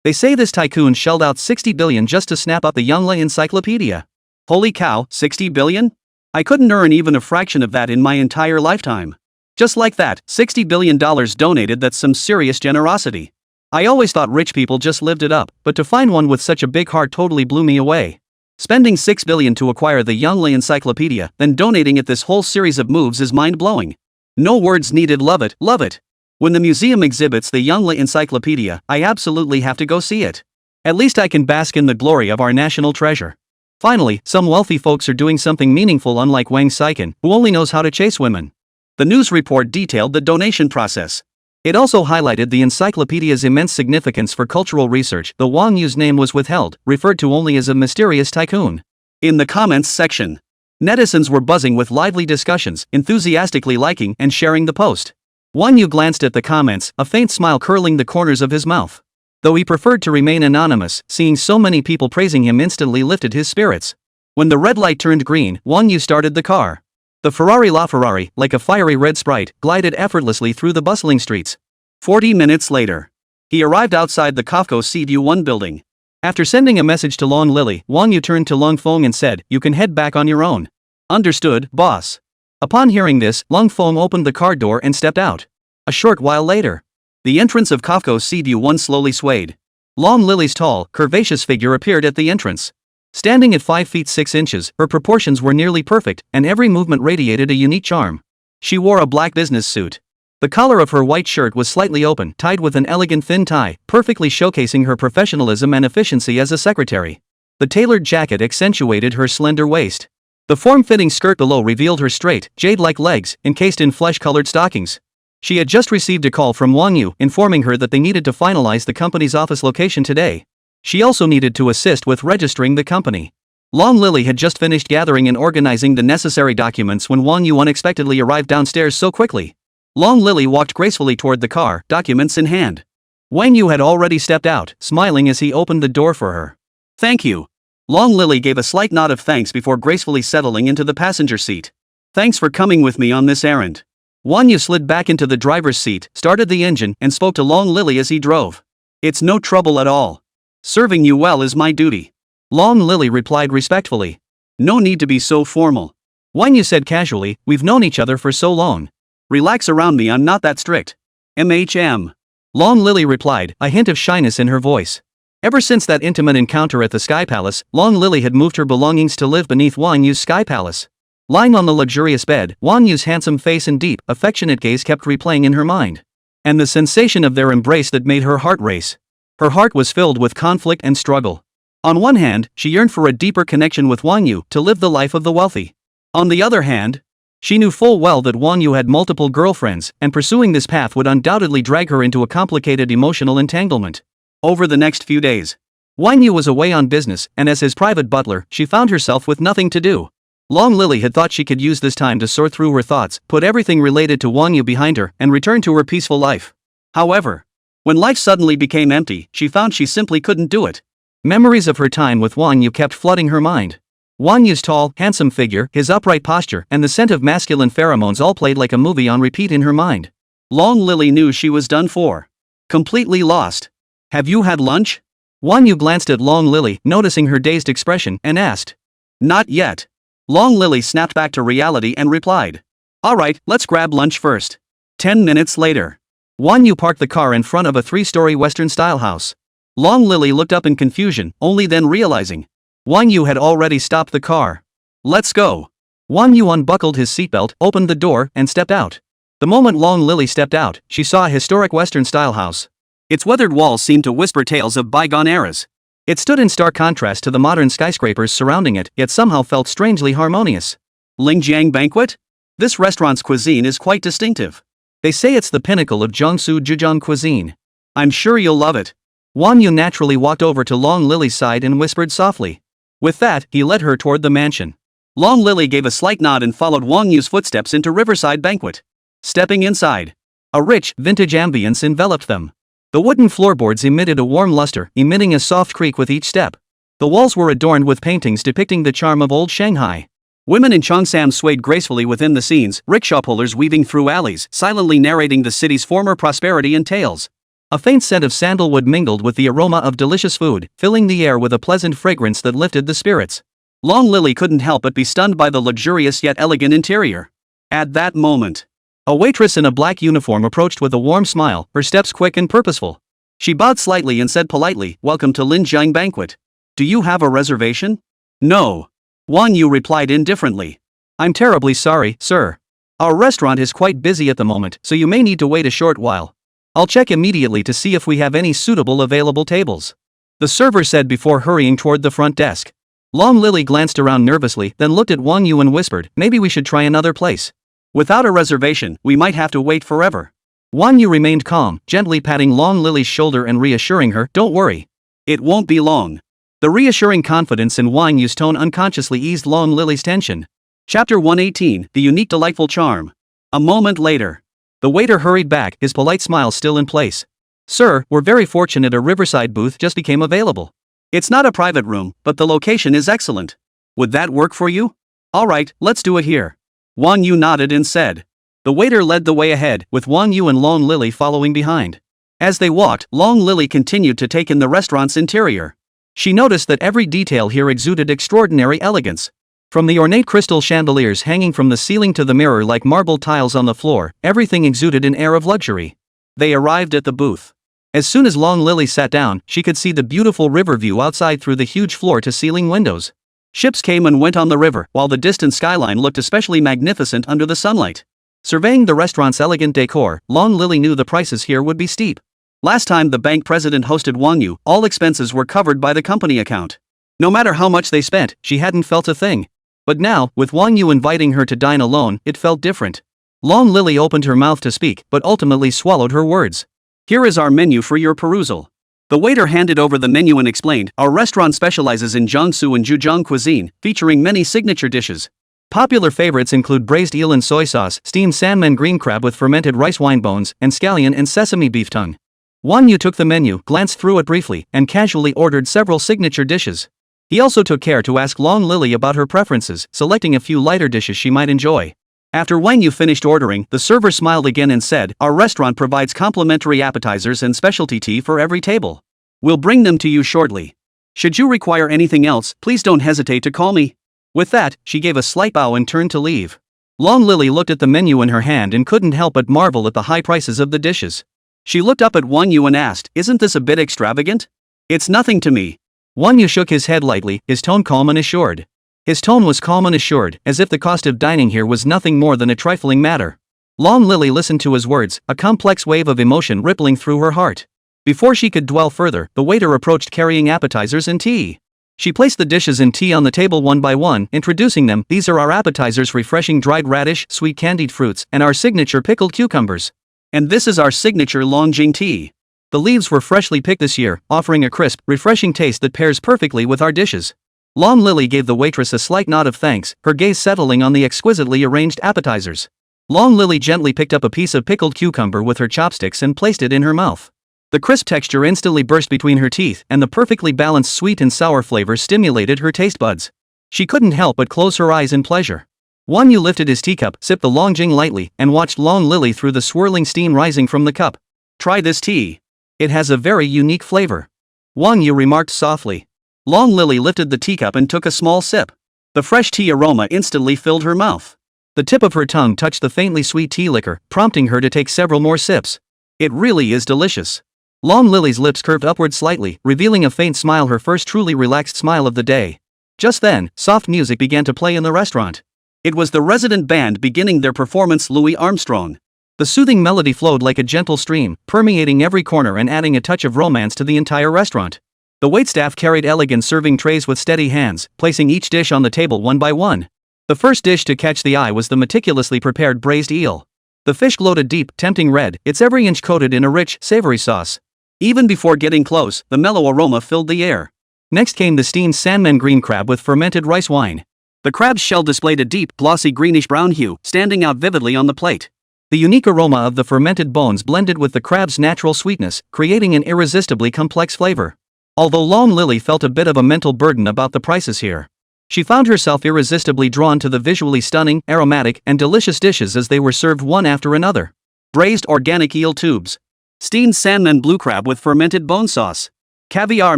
They say this tycoon shelled out 60 billion just to snap up the Youngli Encyclopedia. Holy cow, 60 billion? I couldn't earn even a fraction of that in my entire lifetime. Just like that, $60 billion donated. That's some serious generosity. I always thought rich people just lived it up, but to find one with such a big heart totally blew me away. Spending 6 billion to acquire the Youngli Encyclopedia, then donating it. This whole series of moves is mind-blowing. No words needed. Love it, love it. When the museum exhibits the Youngli Encyclopedia, I absolutely have to go see it. At least I can bask in the glory of our national treasure. Finally, some wealthy folks are doing something meaningful, unlike Wang Saiken, who only knows how to chase women. The news report detailed the donation process. It also highlighted the encyclopedia's immense significance for cultural research, though Wang Yu's name was withheld, referred to only as a mysterious tycoon. In the comments section, netizens were buzzing with lively discussions, enthusiastically liking and sharing the post. Wang Yu glanced at the comments, a faint smile curling the corners of his mouth. Though he preferred to remain anonymous, seeing so many people praising him instantly lifted his spirits. When the red light turned green, Wang Yu started the car. The LaFerrari, like a fiery red sprite, glided effortlessly through the bustling streets. 40 minutes later, he arrived outside the Kafko CDU1 building. After sending a message to Long Lily, Wang Yu turned to Lung Feng and said, "You can head back on your own." "Understood, boss." Upon hearing this, Lung Feng opened the car door and stepped out. A short while later, the entrance of Kafko CDU1 slowly swayed. Long Lily's tall, curvaceous figure appeared at the entrance. Standing at 5 feet 6 inches, her proportions were nearly perfect, and every movement radiated a unique charm. She wore a black business suit. The collar of her white shirt was slightly open, tied with an elegant thin tie, perfectly showcasing her professionalism and efficiency as a secretary. The tailored jacket accentuated her slender waist. The form-fitting skirt below revealed her straight, jade-like legs, encased in flesh-colored stockings. She had just received a call from Wang Yu, informing her that they needed to finalize the company's office location today. She also needed to assist with registering the company. Long Lily had just finished gathering and organizing the necessary documents when Wang Yu unexpectedly arrived downstairs so quickly. Long Lily walked gracefully toward the car, documents in hand. Wang Yu had already stepped out, smiling as he opened the door for her. "Thank you." Long Lily gave a slight nod of thanks before gracefully settling into the passenger seat. "Thanks for coming with me on this errand." Wang Yu slid back into the driver's seat, started the engine, and spoke to Long Lily as he drove. "It's no trouble at all. Serving you well is my duty." Long Lily replied respectfully. "No need to be so formal." Wang Yu said casually, "We've known each other for so long. Relax around me, I'm not that strict." "MHM." Long Lily replied, a hint of shyness in her voice. Ever since that intimate encounter at the Sky Palace, Long Lily had moved her belongings to live beneath Wang Yu's Sky Palace. Lying on the luxurious bed, Wang Yu's handsome face and deep, affectionate gaze kept replaying in her mind. And the sensation of their embrace that made her heart race. Her heart was filled with conflict and struggle. On one hand, she yearned for a deeper connection with Wang Yu, to live the life of the wealthy. On the other hand, She knew full well that Wang You had multiple girlfriends, and pursuing this path would undoubtedly drag her into a complicated emotional entanglement. Over the next few days, Wang Yu was away on business, and as his private butler, she found herself with nothing to do. Long Lily had thought she could use this time to sort through her thoughts, put everything related to Wang Yu behind her, and return to her peaceful life. However, when life suddenly became empty, she found she simply couldn't do it. Memories of her time with Wang Yu kept flooding her mind. Wang Yu's tall, handsome figure, his upright posture, and the scent of masculine pheromones all played like a movie on repeat in her mind. Long Lily knew she was done for. Completely lost. Have you had lunch? Wang Yu glanced at Long Lily, noticing her dazed expression, and asked. Not yet. Long Lily snapped back to reality and replied. Alright, let's grab lunch first. 10 minutes later. Wang Yu parked the car in front of a 3-story Western-style house. Long Lily looked up in confusion, only then realizing. Wang Yu had already stopped the car. Let's go. Wang Yu unbuckled his seatbelt, opened the door, and stepped out. The moment Long Lily stepped out, she saw a historic Western-style house. Its weathered walls seemed to whisper tales of bygone eras. It stood in stark contrast to the modern skyscrapers surrounding it, yet somehow felt strangely harmonious. Lingjiang Banquet? This restaurant's cuisine is quite distinctive. They say it's the pinnacle of Jiangsu Zhejiang cuisine. I'm sure you'll love it. Wang Yu naturally walked over to Long Lily's side and whispered softly. With that, he led her toward the mansion. Long Lily gave a slight nod and followed Wang Yu's footsteps into Riverside Banquet. Stepping inside, a rich, vintage ambience enveloped them. The wooden floorboards emitted a warm luster, emitting a soft creak with each step. The walls were adorned with paintings depicting the charm of old Shanghai. Women in cheongsam swayed gracefully within the scenes, rickshaw pullers weaving through alleys, silently narrating the city's former prosperity and tales. A faint scent of sandalwood mingled with the aroma of delicious food, filling the air with a pleasant fragrance that lifted the spirits. Long Lily couldn't help but be stunned by the luxurious yet elegant interior. At that moment, a waitress in a black uniform approached with a warm smile, her steps quick and purposeful. She bowed slightly and said politely, "Welcome to Linjiang Banquet. Do you have a reservation?" "No." Wang Yu replied indifferently. "I'm terribly sorry, sir. Our restaurant is quite busy at the moment, so you may need to wait a short while. I'll check immediately to see if we have any suitable available tables," the server said before hurrying toward the front desk. Long Lily glanced around nervously, then looked at Wang Yu and whispered, "Maybe we should try another place. Without a reservation, we might have to wait forever." Wang Yu remained calm, gently patting Long Lily's shoulder and reassuring her, "Don't worry. It won't be long." The reassuring confidence in Wang Yu's tone unconsciously eased Long Lily's tension. Chapter 118, The Unique Delightful Charm. A moment later. The waiter hurried back, his polite smile still in place. "Sir, we're very fortunate a Riverside booth just became available." "It's not a private room, but the location is excellent. Would that work for you?" "Alright, let's do it here." Wang Yu nodded and said. The waiter led the way ahead, with Wang Yu and Long Lily following behind. As they walked, Long Lily continued to take in the restaurant's interior. She noticed that every detail here exuded extraordinary elegance. From the ornate crystal chandeliers hanging from the ceiling to the mirror like marble tiles on the floor, everything exuded an air of luxury. They arrived at the booth. As soon as Long Lily sat down, she could see the beautiful river view outside through the huge floor-to-ceiling windows. Ships came and went on the river, while the distant skyline looked especially magnificent under the sunlight. Surveying the restaurant's elegant decor, Long Lily knew the prices here would be steep. Last time the bank president hosted Wang Yu, all expenses were covered by the company account. No matter how much they spent, she hadn't felt a thing. But now, with Wang Yu inviting her to dine alone, it felt different. Long Lily opened her mouth to speak, but ultimately swallowed her words. "Here is our menu for your perusal." The waiter handed over the menu and explained, "Our restaurant specializes in Jiangsu and Zhejiang cuisine, featuring many signature dishes. Popular favorites include braised eel and soy sauce, steamed salmon green crab with fermented rice wine bones, and scallion and sesame beef tongue." Wang Yu took the menu, glanced through it briefly, and casually ordered several signature dishes. He also took care to ask Long Lily about her preferences, selecting a few lighter dishes she might enjoy. After Wang Yu finished ordering, the server smiled again and said, "Our restaurant provides complimentary appetizers and specialty tea for every table. We'll bring them to you shortly. Should you require anything else, please don't hesitate to call me." With that, she gave a slight bow and turned to leave. Long Lily looked at the menu in her hand and couldn't help but marvel at the high prices of the dishes. She looked up at Wang Yu and asked, "Isn't this a bit extravagant?" "It's nothing to me." Wang Yu shook his head lightly, his tone calm and assured. His tone was calm and assured, as if the cost of dining here was nothing more than a trifling matter. Long Lily listened to his words, a complex wave of emotion rippling through her heart. Before she could dwell further, the waiter approached carrying appetizers and tea. She placed the dishes and tea on the table one by one, introducing them. These are our appetizers: refreshing dried radish, sweet candied fruits, and our signature pickled cucumbers. And this is our signature Longjing tea. The leaves were freshly picked this year, offering a crisp, refreshing taste that pairs perfectly with our dishes. Long Lily gave the waitress a slight nod of thanks, her gaze settling on the exquisitely arranged appetizers. Long Lily gently picked up a piece of pickled cucumber with her chopsticks and placed it in her mouth. The crisp texture instantly burst between her teeth, and the perfectly balanced sweet and sour flavor stimulated her taste buds. She couldn't help but close her eyes in pleasure. Wang You lifted his teacup, sipped the Longjing lightly, and watched Long Lily through the swirling steam rising from the cup. Try this tea. It has a very unique flavor, Wang You remarked softly. Long Lily lifted the teacup and took a small sip. The fresh tea aroma instantly filled her mouth. The tip of her tongue touched the faintly sweet tea liquor, prompting her to take several more sips. It really is delicious. Long Lily's lips curved upward slightly, revealing a faint smile, her first truly relaxed smile of the day. Just then, soft music began to play in the restaurant. It was the resident band beginning their performance, Louis Armstrong. The soothing melody flowed like a gentle stream, permeating every corner and adding a touch of romance to the entire restaurant. The waitstaff carried elegant serving trays with steady hands, placing each dish on the table one by one. The first dish to catch the eye was the meticulously prepared braised eel. The fish glowed a deep, tempting red, its every inch coated in a rich, savory sauce. Even before getting close, the mellow aroma filled the air. Next came the steamed salmon green crab with fermented rice wine. The crab's shell displayed a deep, glossy greenish-brown hue, standing out vividly on the plate. The unique aroma of the fermented bones blended with the crab's natural sweetness, creating an irresistibly complex flavor. Although Long Lily felt a bit of a mental burden about the prices here, she found herself irresistibly drawn to the visually stunning, aromatic, and delicious dishes as they were served one after another. Braised organic eel tubes. Steamed salmon blue crab with fermented bone sauce. Caviar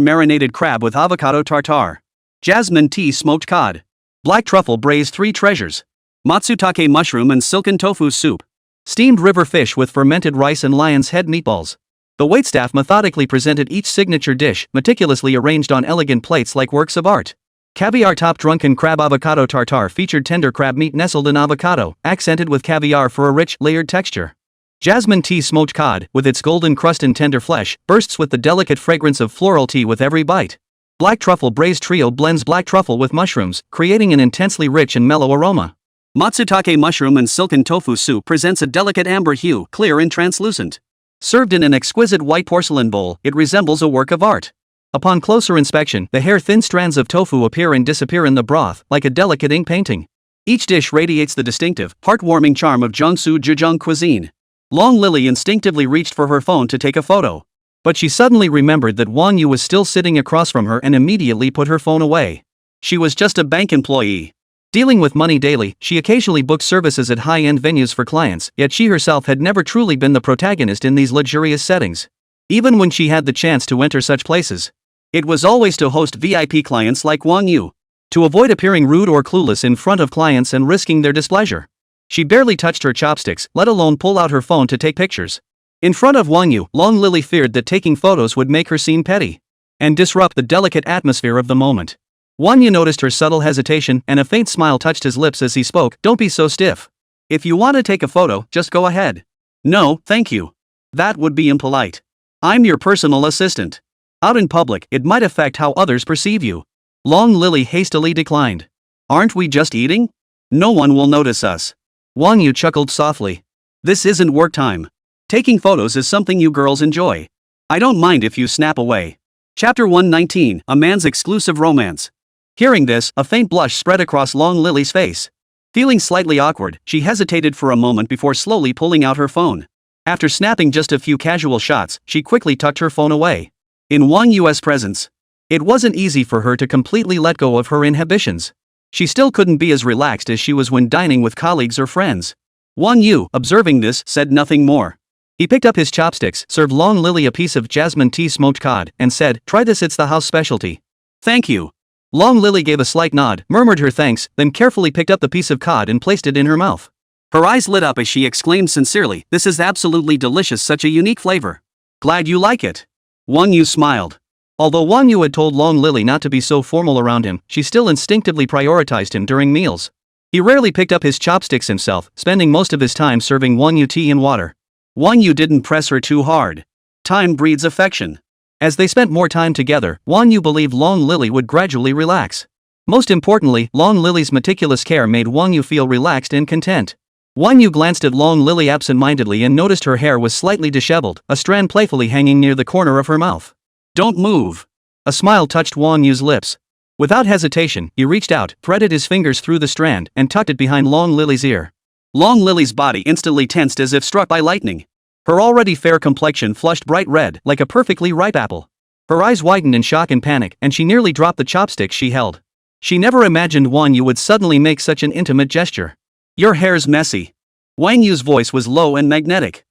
marinated crab with avocado tartare. Jasmine tea smoked cod. Black truffle braised three treasures. Matsutake mushroom and silken tofu soup. Steamed river fish with fermented rice and lion's head meatballs. The waitstaff methodically presented each signature dish, meticulously arranged on elegant plates like works of art. Caviar topped drunken crab avocado tartare featured tender crab meat nestled in avocado, accented with caviar for a rich, layered texture. Jasmine tea smoked cod, with its golden crust and tender flesh, bursts with the delicate fragrance of floral tea with every bite. Black truffle braised trio blends black truffle with mushrooms, creating an intensely rich and mellow aroma. Matsutake mushroom and silken tofu soup presents a delicate amber hue, clear and translucent. Served in an exquisite white porcelain bowl, it resembles a work of art. Upon closer inspection, the hair-thin strands of tofu appear and disappear in the broth, like a delicate ink painting. Each dish radiates the distinctive, heartwarming charm of Jiangsu Zhejiang cuisine. Long Lily instinctively reached for her phone to take a photo. But she suddenly remembered that Wang You was still sitting across from her and immediately put her phone away. She was just a bank employee. Dealing with money daily, she occasionally booked services at high-end venues for clients, yet she herself had never truly been the protagonist in these luxurious settings. Even when she had the chance to enter such places, it was always to host VIP clients like Wang You. To avoid appearing rude or clueless in front of clients and risking their displeasure, she barely touched her chopsticks, let alone pull out her phone to take pictures. In front of Wang You, Long Lily feared that taking photos would make her seem petty and disrupt the delicate atmosphere of the moment. Wang Yu noticed her subtle hesitation, and a faint smile touched his lips as he spoke. "Don't be so stiff. If you want to take a photo, just go ahead." "No, thank you. That would be impolite. I'm your personal assistant. Out in public, it might affect how others perceive you." Long Lily hastily declined. "Aren't we just eating? No one will notice us." Wang Yu chuckled softly. "This isn't work time. Taking photos is something you girls enjoy. I don't mind if you snap away." Chapter 119, A Man's Exclusive Romance. Hearing this, a faint blush spread across Long Lily's face. Feeling slightly awkward, she hesitated for a moment before slowly pulling out her phone. After snapping just a few casual shots, she quickly tucked her phone away. In Wang Yu's presence, it wasn't easy for her to completely let go of her inhibitions. She still couldn't be as relaxed as she was when dining with colleagues or friends. Wang Yu, observing this, said nothing more. He picked up his chopsticks, served Long Lily a piece of jasmine tea smoked cod, and said, "Try this, it's the house specialty." "Thank you." Long Lily gave a slight nod, murmured her thanks, then carefully picked up the piece of cod and placed it in her mouth. Her eyes lit up as she exclaimed sincerely, "This is absolutely delicious, such a unique flavor. Glad you like it." Wang Yu smiled. Although Wang Yu had told Long Lily not to be so formal around him, she still instinctively prioritized him during meals. He rarely picked up his chopsticks himself, spending most of his time serving Wang Yu tea and water. Wang Yu didn't press her too hard. Time breeds affection. As they spent more time together, Wang Yu believed Long Lily would gradually relax. Most importantly, Long Lily's meticulous care made Wang Yu feel relaxed and content. Wang Yu glanced at Long Lily absent-mindedly and noticed her hair was slightly disheveled, a strand playfully hanging near the corner of her mouth. "Don't move." A smile touched Wang Yu's lips. Without hesitation, he reached out, threaded his fingers through the strand, and tucked it behind Long Lily's ear. Long Lily's body instantly tensed as if struck by lightning. Her already fair complexion flushed bright red, like a perfectly ripe apple. Her eyes widened in shock and panic, and she nearly dropped the chopsticks she held. She never imagined Wang Yu would suddenly make such an intimate gesture. "Your hair's messy." Wang Yu's voice was low and magnetic.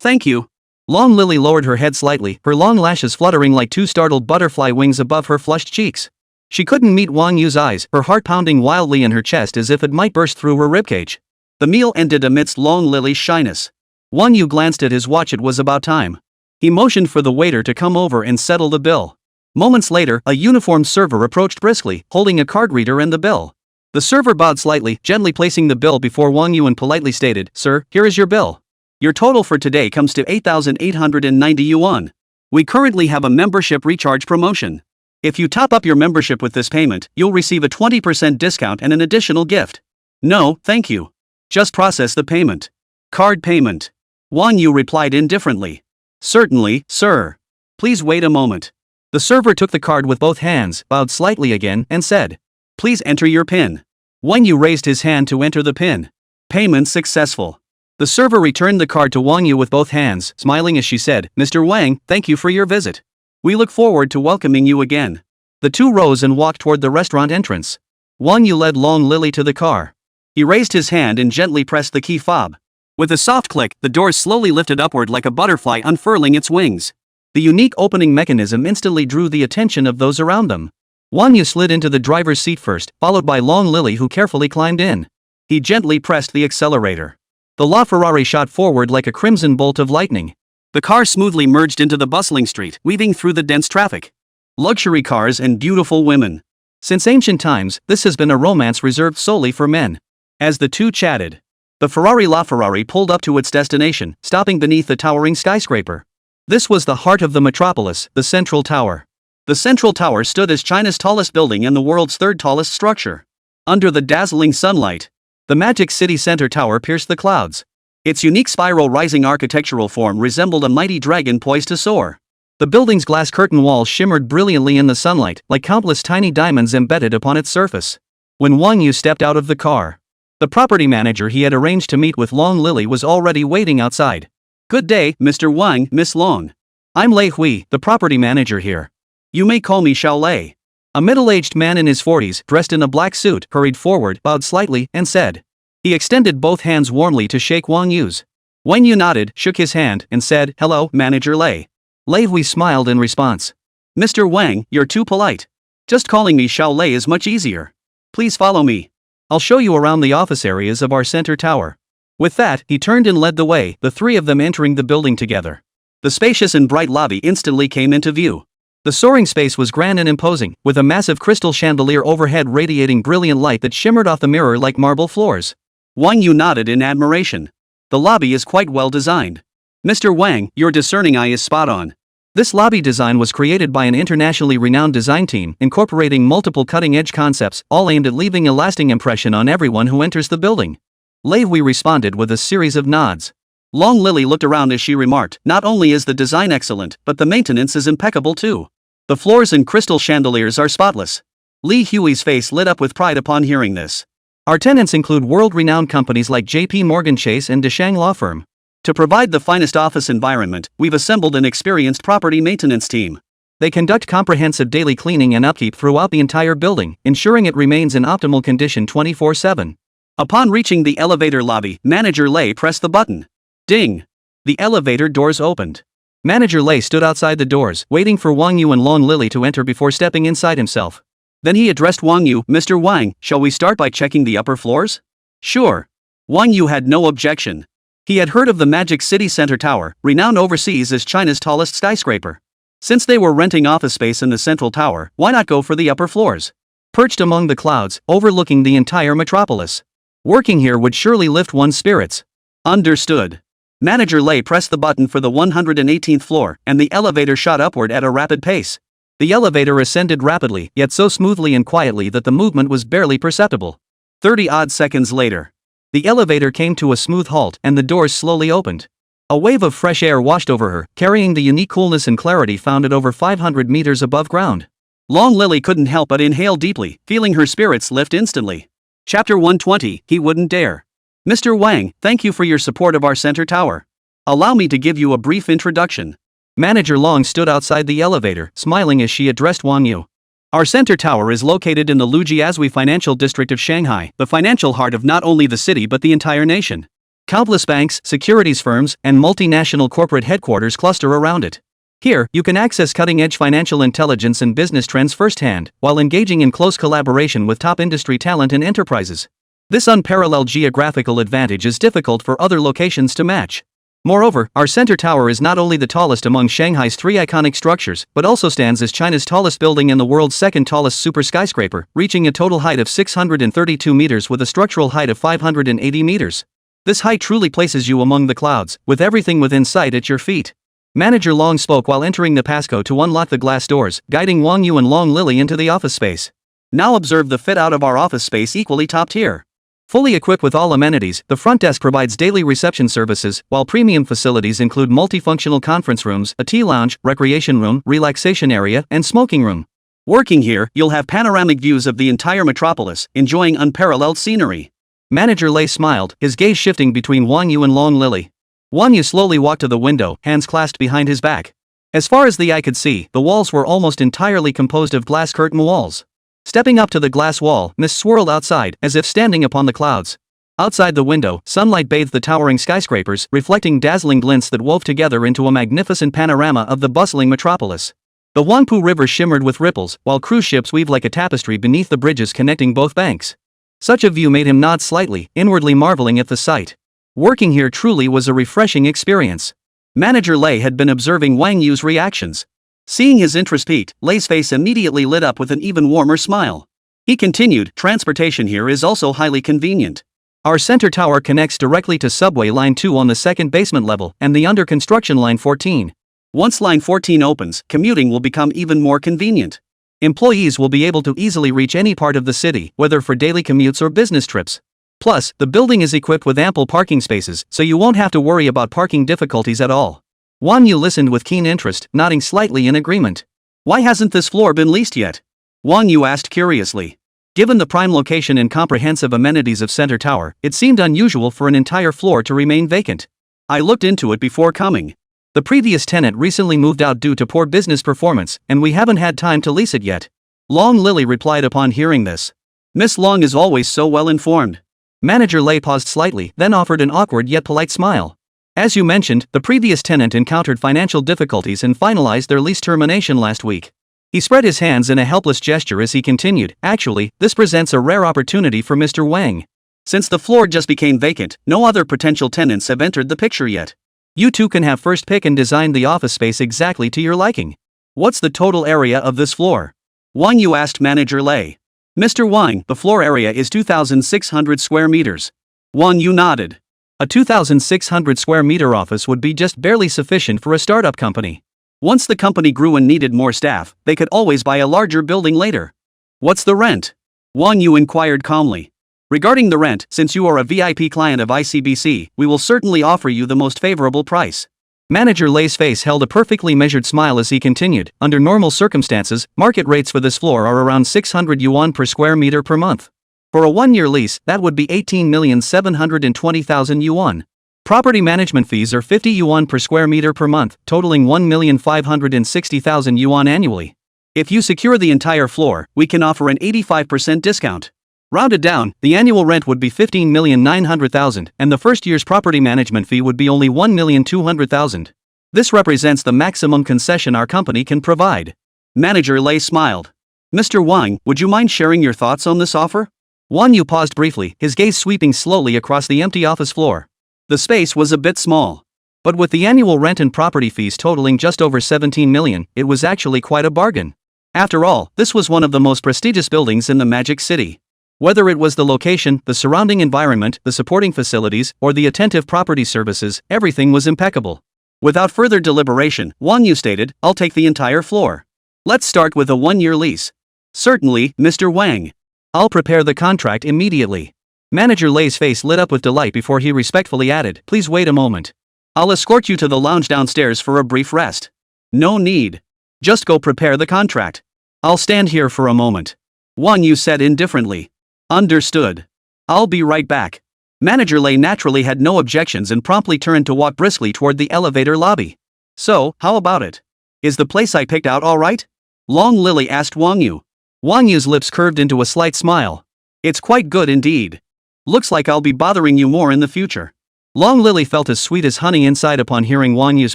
Thank you." Long Lily lowered her head slightly, her long lashes fluttering like two startled butterfly wings above her flushed cheeks. She couldn't meet Wang Yu's eyes, her heart pounding wildly in her chest as if it might burst through her ribcage. The meal ended amidst Long Lily's shyness. Wang Yu glanced at his watch. It was about time. He motioned for the waiter to come over and settle the bill. Moments later, a uniformed server approached briskly, holding a card reader and the bill. The server bowed slightly, gently placing the bill before Wang Yu and politely stated, "Sir, here is your bill. Your total for today comes to 8,890 yuan. We currently have a membership recharge promotion. If you top up your membership with this payment, you'll receive a 20% discount and an additional gift." "No, thank you. Just process the payment." "Card payment." Wang Yu replied indifferently. "Certainly, sir. Please wait a moment." The server took the card with both hands, bowed slightly again, and said, "Please enter your PIN." Wang Yu raised his hand to enter the PIN. Payment successful. The server returned the card to Wang Yu with both hands, smiling as she said, "Mr. Wang, thank you for your visit. We look forward to welcoming you again." The two rose and walked toward the restaurant entrance. Wang Yu led Long Lily to the car. He raised his hand and gently pressed the key fob. With a soft click, the doors slowly lifted upward like a butterfly unfurling its wings. The unique opening mechanism instantly drew the attention of those around them. Wang Yu slid into the driver's seat first, followed by Long Lily, who carefully climbed in. He gently pressed the accelerator. The LaFerrari shot forward like a crimson bolt of lightning. The car smoothly merged into the bustling street, weaving through the dense traffic. Luxury cars and beautiful women. Since ancient times, this has been a romance reserved solely for men. As the two chatted, the LaFerrari pulled up to its destination, stopping beneath the towering skyscraper. This was the heart of the metropolis, the Central Tower. The Central Tower stood as China's tallest building and the world's third tallest structure. Under the dazzling sunlight, the Magic City Center Tower pierced the clouds. Its unique spiral-rising architectural form resembled a mighty dragon poised to soar. The building's glass curtain walls shimmered brilliantly in the sunlight, like countless tiny diamonds embedded upon its surface. When Wang Yu stepped out of the car, the property manager he had arranged to meet with Long Lily was already waiting outside. "Good day, Mr. Wang, Miss Long. I'm Lei Hui, the property manager here. You may call me Xiao Lei." A middle-aged man in his 40s, dressed in a black suit, hurried forward, bowed slightly, and said. He extended both hands warmly to shake Wang Yu's. Wang Yu nodded, shook his hand, and said, "Hello, Manager Lei." Lei Hui smiled in response. "Mr. Wang, you're too polite. Just calling me Xiao Lei is much easier. Please follow me. I'll show you around the office areas of our center tower." With that, he turned and led the way, the three of them entering the building together. The spacious and bright lobby instantly came into view. The soaring space was grand and imposing, with a massive crystal chandelier overhead radiating brilliant light that shimmered off the mirror like marble floors. Wang Yu nodded in admiration. "The lobby is quite well designed. Mr. Wang, your discerning eye is spot on." This lobby design was created by an internationally renowned design team, incorporating multiple cutting-edge concepts, all aimed at leaving a lasting impression on everyone who enters the building. Lei Hui responded with a series of nods. Long Lily looked around as she remarked, "Not only is the design excellent, but the maintenance is impeccable too. The floors and crystal chandeliers are spotless." Li Hui's face lit up with pride upon hearing this. "Our tenants include world-renowned companies like J.P. Morgan Chase and Deshang Law Firm. To provide the finest office environment, we've assembled an experienced property maintenance team. They conduct comprehensive daily cleaning and upkeep throughout the entire building, ensuring it remains in optimal condition 24/7. Upon reaching the elevator lobby, Manager Lei pressed the button. Ding! The elevator doors opened. Manager Lei stood outside the doors, waiting for Wang Yu and Long Lily to enter before stepping inside himself. Then he addressed Wang Yu, "Mr. Wang, shall we start by checking the upper floors?" "Sure." Wang Yu had no objection. He had heard of the Magic City Center Tower, renowned overseas as China's tallest skyscraper. Since they were renting office space in the central tower, why not go for the upper floors? Perched among the clouds, overlooking the entire metropolis. Working here would surely lift one's spirits. Understood. Manager Lei pressed the button for the 118th floor, and the elevator shot upward at a rapid pace. The elevator ascended rapidly, yet so smoothly and quietly that the movement was barely perceptible. 30-odd seconds later, the elevator came to a smooth halt and the doors slowly opened. A wave of fresh air washed over her, carrying the unique coolness and clarity found at over 500 meters above ground. Long Lily couldn't help but inhale deeply, feeling her spirits lift instantly. Chapter 120, He Wouldn't Dare. Mr. Wang, thank you for your support of our center tower. Allow me to give you a brief introduction. Manager Long stood outside the elevator, smiling as she addressed Wang You. Our center tower is located in the Lujiazui financial district of Shanghai, the financial heart of not only the city but the entire nation. Countless banks, securities firms, and multinational corporate headquarters cluster around it. Here, you can access cutting-edge financial intelligence and business trends firsthand, while engaging in close collaboration with top industry talent and enterprises. This unparalleled geographical advantage is difficult for other locations to match. Moreover, our center tower is not only the tallest among Shanghai's three iconic structures, but also stands as China's tallest building and the world's second tallest super skyscraper, reaching a total height of 632 meters with a structural height of 580 meters. This height truly places you among the clouds, with everything within sight at your feet. Manager Long spoke while entering the passcode to unlock the glass doors, guiding Wang Yu and Long Lily into the office space. Now observe the fit-out of our office space, equally top tier. Fully equipped with all amenities, the front desk provides daily reception services, while premium facilities include multifunctional conference rooms, a tea lounge, recreation room, relaxation area, and smoking room. Working here, you'll have panoramic views of the entire metropolis, enjoying unparalleled scenery. Manager Lei smiled, his gaze shifting between Wang Yu and Long Lily. Wang Yu slowly walked to the window, hands clasped behind his back. As far as the eye could see, the walls were almost entirely composed of glass curtain walls. Stepping up to the glass wall, mist swirled outside, as if standing upon the clouds. Outside the window, sunlight bathed the towering skyscrapers, reflecting dazzling glints that wove together into a magnificent panorama of the bustling metropolis. The Huangpu River shimmered with ripples, while cruise ships weaved like a tapestry beneath the bridges connecting both banks. Such a view made him nod slightly, inwardly marveling at the sight. Working here truly was a refreshing experience. Manager Lei had been observing Wang Yu's reactions. Seeing his interest peaked, Lei's face immediately lit up with an even warmer smile. He continued, transportation here is also highly convenient. Our center tower connects directly to subway line 2 on the second basement level and the under construction line 14. Once line 14 opens, commuting will become even more convenient. Employees will be able to easily reach any part of the city, whether for daily commutes or business trips. Plus, the building is equipped with ample parking spaces, so you won't have to worry about parking difficulties at all. Wang Yu listened with keen interest, nodding slightly in agreement. Why hasn't this floor been leased yet? Wang Yu asked curiously. Given the prime location and comprehensive amenities of Center Tower, it seemed unusual for an entire floor to remain vacant. I looked into it before coming. The previous tenant recently moved out due to poor business performance, and we haven't had time to lease it yet. Long Lily replied upon hearing this. Miss Long is always so well informed. Manager Lei paused slightly, then offered an awkward yet polite smile. As you mentioned, the previous tenant encountered financial difficulties and finalized their lease termination last week. He spread his hands in a helpless gesture as he continued, actually, this presents a rare opportunity for Mr. Wang. Since the floor just became vacant, no other potential tenants have entered the picture yet. You two can have first pick and design the office space exactly to your liking. What's the total area of this floor? Wang Yu asked Manager Lei. Mr. Wang, the floor area is 2,600 square meters. Wang Yu nodded. A 2,600 square meter office would be just barely sufficient for a startup company. Once the company grew and needed more staff, they could always buy a larger building later. What's the rent? Wang Yu inquired calmly. Regarding the rent, since you are a VIP client of ICBC, we will certainly offer you the most favorable price. Manager Lei's face held a perfectly measured smile as he continued, under normal circumstances, market rates for this floor are around 600 yuan per square meter per month. For a one-year lease, that would be 18,720,000 yuan. Property management fees are 50 yuan per square meter per month, totaling 1,560,000 yuan annually. If you secure the entire floor, we can offer an 85% discount. Rounded down, the annual rent would be 15,900,000, and the first year's property management fee would be only 1,200,000. This represents the maximum concession our company can provide. Manager Lei smiled. Mr. Wang, would you mind sharing your thoughts on this offer? Wang Yu paused briefly, his gaze sweeping slowly across the empty office floor. The space was a bit small. But with the annual rent and property fees totaling just over 17 million, it was actually quite a bargain. After all, this was one of the most prestigious buildings in the Magic City. Whether it was the location, the surrounding environment, the supporting facilities, or the attentive property services, everything was impeccable. Without further deliberation, Wang Yu stated, "I'll take the entire floor. Let's start with a 1-year lease." "Certainly, Mr. Wang. I'll prepare the contract immediately." Manager Lei's face lit up with delight before he respectfully added, "Please wait a moment. I'll escort you to the lounge downstairs for a brief rest." "No need. Just go prepare the contract. I'll stand here for a moment," Wang Yu said indifferently. "Understood. I'll be right back." Manager Lei naturally had no objections and promptly turned to walk briskly toward the elevator lobby. "So, how about it? Is the place I picked out alright?" Long Lily asked Wang Yu. Wang Yu's lips curved into a slight smile. "It's quite good indeed. Looks like I'll be bothering you more in the future." Long Lily felt as sweet as honey inside upon hearing Wang Yu's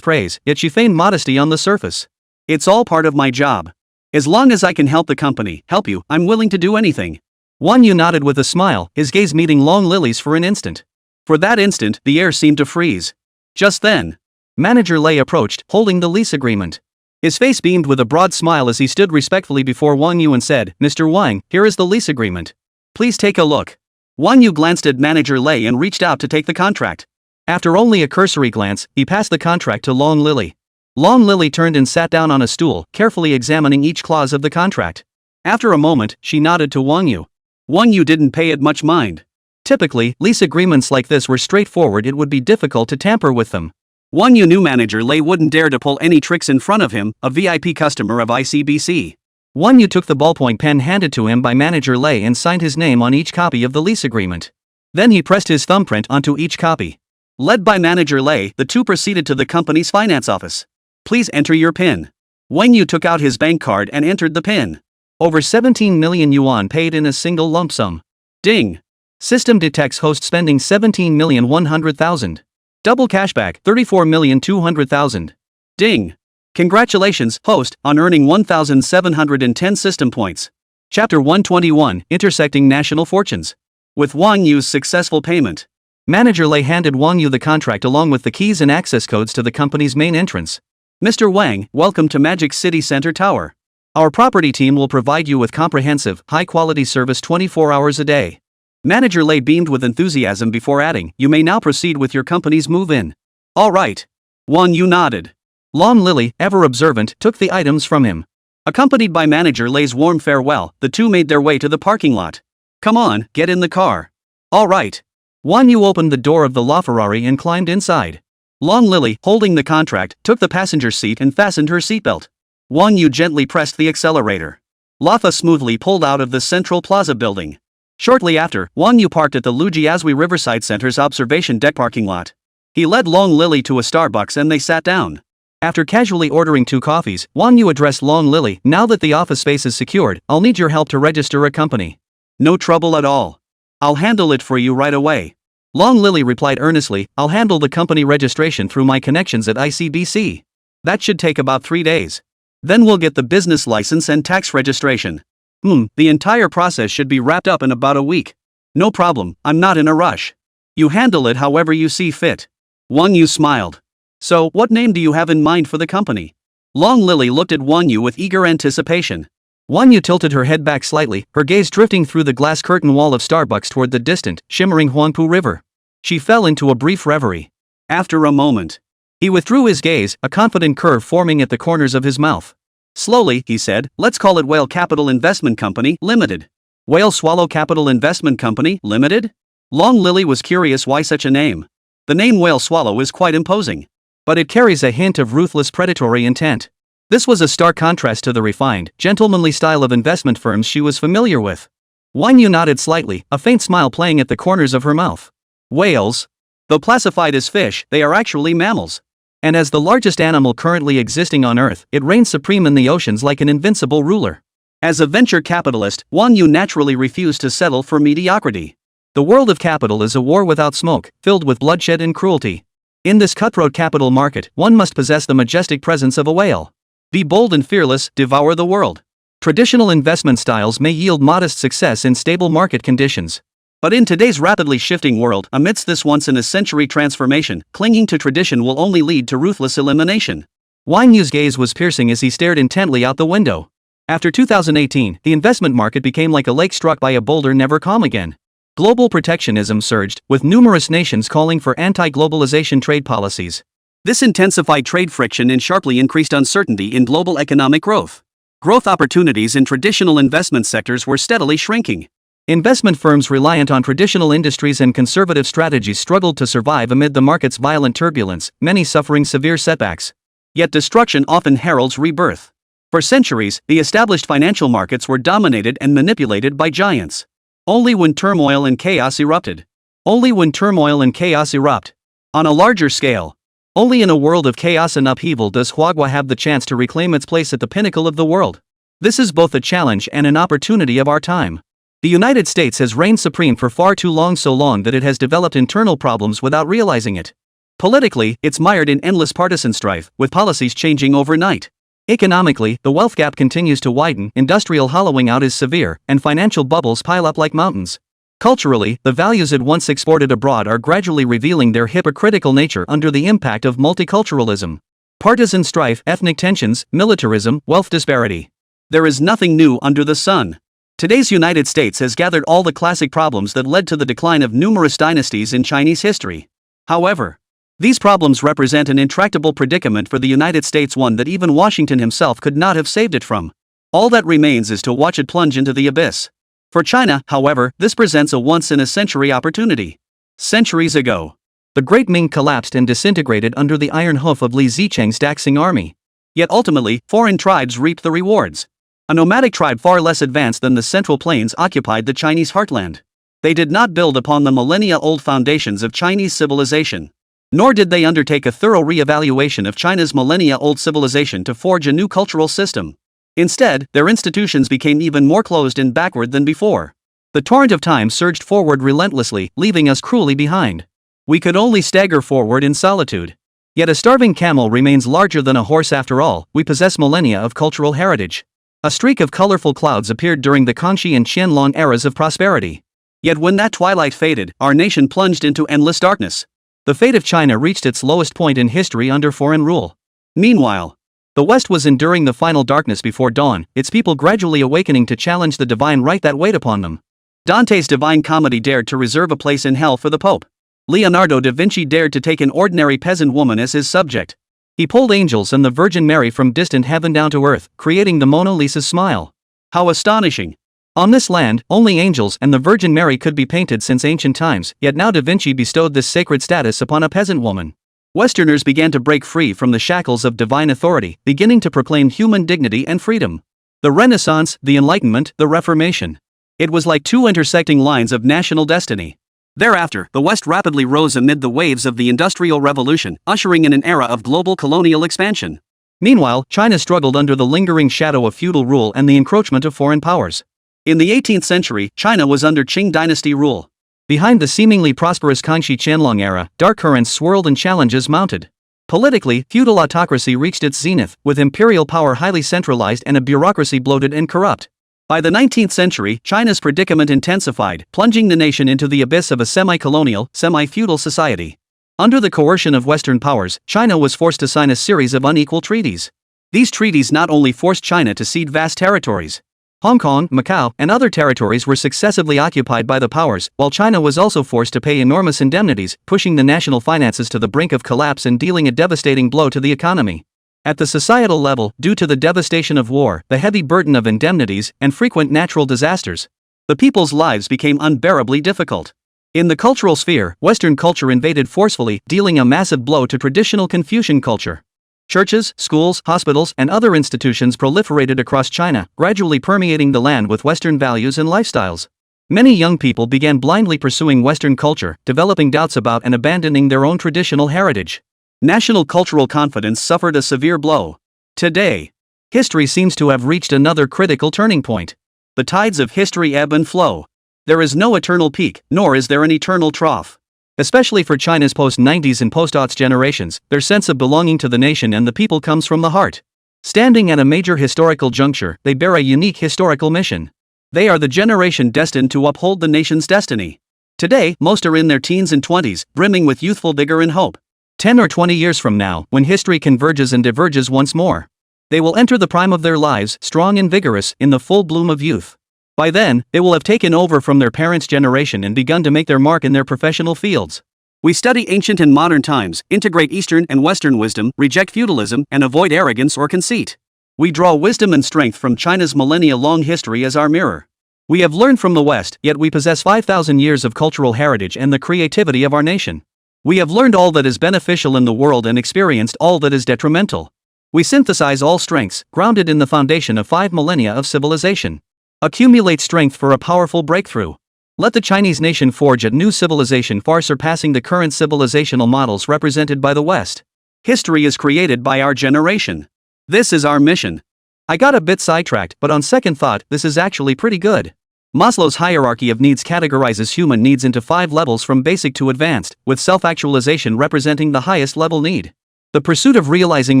praise, yet she feigned modesty on the surface. "It's all part of my job. As long as I can help the company, help you, I'm willing to do anything." Wang Yu nodded with a smile, his gaze meeting Long Lily's for an instant. For that instant, the air seemed to freeze. Just then, Manager Lei approached, holding the lease agreement. His face beamed with a broad smile as he stood respectfully before Wang Yu and said, "Mr. Wang, here is the lease agreement. Please take a look." Wang Yu glanced at Manager Lei and reached out to take the contract. After only a cursory glance, he passed the contract to Long Lily. Long Lily turned and sat down on a stool, carefully examining each clause of the contract. After a moment, she nodded to Wang Yu. Wang Yu didn't pay it much mind. Typically, lease agreements like this were straightforward. It would be difficult to tamper with them. Wang Yu knew Manager Lei wouldn't dare to pull any tricks in front of him, a VIP customer of ICBC. Wang Yu took the ballpoint pen handed to him by Manager Lei and signed his name on each copy of the lease agreement. Then he pressed his thumbprint onto each copy. Led by Manager Lei, the two proceeded to the company's finance office. "Please enter your PIN." Wang Yu took out his bank card and entered the PIN. Over 17 million yuan paid in a single lump sum. Ding. System detects host spending 17,100,000. Double cashback 34,200,000. Ding. Congratulations, host, on earning 1,710 system points. Chapter 121, Intersecting National Fortunes. With Wang Yu's successful payment, Manager Lei handed Wang Yu the contract along with the keys and access codes to the company's main entrance. "Mr. Wang, welcome to Magic City Center Tower. Our property team will provide you with comprehensive, high-quality service 24 hours a day." Manager Lei beamed with enthusiasm before adding, "You may now proceed with your company's move-in." "All right." Wang Yu nodded. Long Lily, ever observant, took the items from him. Accompanied by Manager Lei's warm farewell, the two made their way to the parking lot. "Come on, get in the car." "All right." Wang Yu opened the door of the LaFerrari and climbed inside. Long Lily, holding the contract, took the passenger seat and fastened her seatbelt. Wang Yu gently pressed the accelerator. LaFa smoothly pulled out of the Central Plaza building. Shortly after, Wang Yu parked at the Lujiazui Riverside Center's observation deck parking lot. He led Long Lily to a Starbucks and they sat down. After casually ordering 2 coffees, Wang Yu addressed Long Lily, "Now that the office space is secured, I'll need your help to register a company." "No trouble at all. I'll handle it for you right away." Long Lily replied earnestly, "I'll handle the company registration through my connections at ICBC. That should take about 3 days. Then we'll get the business license and tax registration. The entire process should be wrapped up in about a week." "No problem, I'm not in a rush. You handle it however you see fit." Wang Yu smiled. "So, what name do you have in mind for the company?" Long Lily looked at Wang Yu with eager anticipation. Wang Yu tilted her head back slightly, her gaze drifting through the glass curtain wall of Starbucks toward the distant, shimmering Huangpu River. She fell into a brief reverie. After a moment, he withdrew his gaze, a confident curve forming at the corners of his mouth. Slowly, he said, "Let's call it Whale Capital Investment Company, Limited." Whale Swallow Capital Investment Company, Limited? Long Lily was curious why such a name. The name Whale Swallow is quite imposing. But it carries a hint of ruthless predatory intent. This was a stark contrast to the refined, gentlemanly style of investment firms she was familiar with. Wang Yu nodded slightly, a faint smile playing at the corners of her mouth. Whales, though classified as fish, they are actually mammals. And as the largest animal currently existing on Earth, it reigns supreme in the oceans like an invincible ruler. As a venture capitalist, Wang Yu naturally refused to settle for mediocrity. The world of capital is a war without smoke, filled with bloodshed and cruelty. In this cutthroat capital market, one must possess the majestic presence of a whale. Be bold and fearless, devour the world. Traditional investment styles may yield modest success in stable market conditions. But in today's rapidly shifting world, amidst this once-in-a-century transformation, clinging to tradition will only lead to ruthless elimination. Wang Yu's gaze was piercing as he stared intently out the window. After 2018, the investment market became like a lake struck by a boulder never calm again. Global protectionism surged, with numerous nations calling for anti-globalization trade policies. This intensified trade friction and sharply increased uncertainty in global economic growth. Growth opportunities in traditional investment sectors were steadily shrinking. Investment firms reliant on traditional industries and conservative strategies struggled to survive amid the market's violent turbulence, many suffering severe setbacks. Yet destruction often heralds rebirth. For centuries, the established financial markets were dominated and manipulated by giants. Only when turmoil and chaos erupted. Only when turmoil and chaos erupt. On a larger scale. Only in a world of chaos and upheaval does Huagua have the chance to reclaim its place at the pinnacle of the world. This is both a challenge and an opportunity of our time. The United States has reigned supreme for far too long, so long that it has developed internal problems without realizing it. Politically, it's mired in endless partisan strife, with policies changing overnight. Economically, the wealth gap continues to widen, industrial hollowing out is severe, and financial bubbles pile up like mountains. Culturally, the values it once exported abroad are gradually revealing their hypocritical nature under the impact of multiculturalism. Partisan strife, ethnic tensions, militarism, wealth disparity. There is nothing new under the sun. Today's United States has gathered all the classic problems that led to the decline of numerous dynasties in Chinese history. However, these problems represent an intractable predicament for the United States, one that even Washington himself could not have saved it from. All that remains is to watch it plunge into the abyss. For China, however, this presents a once-in-a-century opportunity. Centuries ago, the Great Ming collapsed and disintegrated under the iron hoof of Li Zicheng's Daxing army. Yet ultimately, foreign tribes reaped the rewards. A nomadic tribe far less advanced than the Central Plains occupied the Chinese heartland. They did not build upon the millennia-old foundations of Chinese civilization. Nor did they undertake a thorough re-evaluation of China's millennia-old civilization to forge a new cultural system. Instead, their institutions became even more closed and backward than before. The torrent of time surged forward relentlessly, leaving us cruelly behind. We could only stagger forward in solitude. Yet a starving camel remains larger than a horse after all. We possess millennia of cultural heritage. A streak of colorful clouds appeared during the Kangxi and Qianlong eras of prosperity. Yet when that twilight faded, our nation plunged into endless darkness. The fate of China reached its lowest point in history under foreign rule. Meanwhile, the West was enduring the final darkness before dawn, its people gradually awakening to challenge the divine right that weighed upon them. Dante's Divine Comedy dared to reserve a place in hell for the Pope. Leonardo da Vinci dared to take an ordinary peasant woman as his subject. He pulled angels and the Virgin Mary from distant heaven down to earth, creating the Mona Lisa's smile. How astonishing! On this land, only angels and the Virgin Mary could be painted since ancient times, yet now Da Vinci bestowed this sacred status upon a peasant woman. Westerners began to break free from the shackles of divine authority, beginning to proclaim human dignity and freedom. The Renaissance, the Enlightenment, the Reformation. It was like two intersecting lines of national destiny. Thereafter, the West rapidly rose amid the waves of the Industrial Revolution, ushering in an era of global colonial expansion. Meanwhile, China struggled under the lingering shadow of feudal rule and the encroachment of foreign powers. In the 18th century, China was under Qing dynasty rule. Behind the seemingly prosperous Kangxi Qianlong era, dark currents swirled and challenges mounted. Politically, feudal autocracy reached its zenith, with imperial power highly centralized and a bureaucracy bloated and corrupt. By the 19th century, China's predicament intensified, plunging the nation into the abyss of a semi-colonial, semi-feudal society. Under the coercion of Western powers, China was forced to sign a series of unequal treaties. These treaties not only forced China to cede vast territories. Hong Kong, Macau, and other territories were successively occupied by the powers, while China was also forced to pay enormous indemnities, pushing the national finances to the brink of collapse and dealing a devastating blow to the economy. At the societal level, due to the devastation of war, the heavy burden of indemnities, and frequent natural disasters, the people's lives became unbearably difficult. In the cultural sphere, Western culture invaded forcefully, dealing a massive blow to traditional Confucian culture. Churches, schools, hospitals, and other institutions proliferated across China, gradually permeating the land with Western values and lifestyles. Many young people began blindly pursuing Western culture, developing doubts about and abandoning their own traditional heritage. National cultural confidence suffered a severe blow. Today, history seems to have reached another critical turning point. The tides of history ebb and flow. There is no eternal peak, nor is there an eternal trough. Especially for China's post-90s and post-aughts generations, their sense of belonging to the nation and the people comes from the heart. Standing at a major historical juncture, they bear a unique historical mission. They are the generation destined to uphold the nation's destiny. Today, most are in their teens and 20s, brimming with youthful vigor and hope. 10 or 20 years from now, when history converges and diverges once more, They will enter the prime of their lives, strong and vigorous, in the full bloom of youth. By then, they will have taken over from their parents' generation and begun to make their mark in their professional fields. We study ancient and modern times, integrate Eastern and Western wisdom, reject feudalism, and avoid arrogance or conceit. We draw wisdom and strength from China's millennia-long history as our mirror. We have learned from the West, yet we possess 5,000 years of cultural heritage and the creativity of our nation. We have learned all that is beneficial in the world and experienced all that is detrimental. We synthesize all strengths, grounded in the foundation of 5 millennia of civilization. Accumulate strength for a powerful breakthrough. Let the Chinese nation forge a new civilization far surpassing the current civilizational models represented by the West. History is created by our generation. This is our mission. I got a bit sidetracked, but on second thought, this is actually pretty good. Maslow's hierarchy of needs categorizes human needs into 5 levels from basic to advanced, with self-actualization representing the highest level need. The pursuit of realizing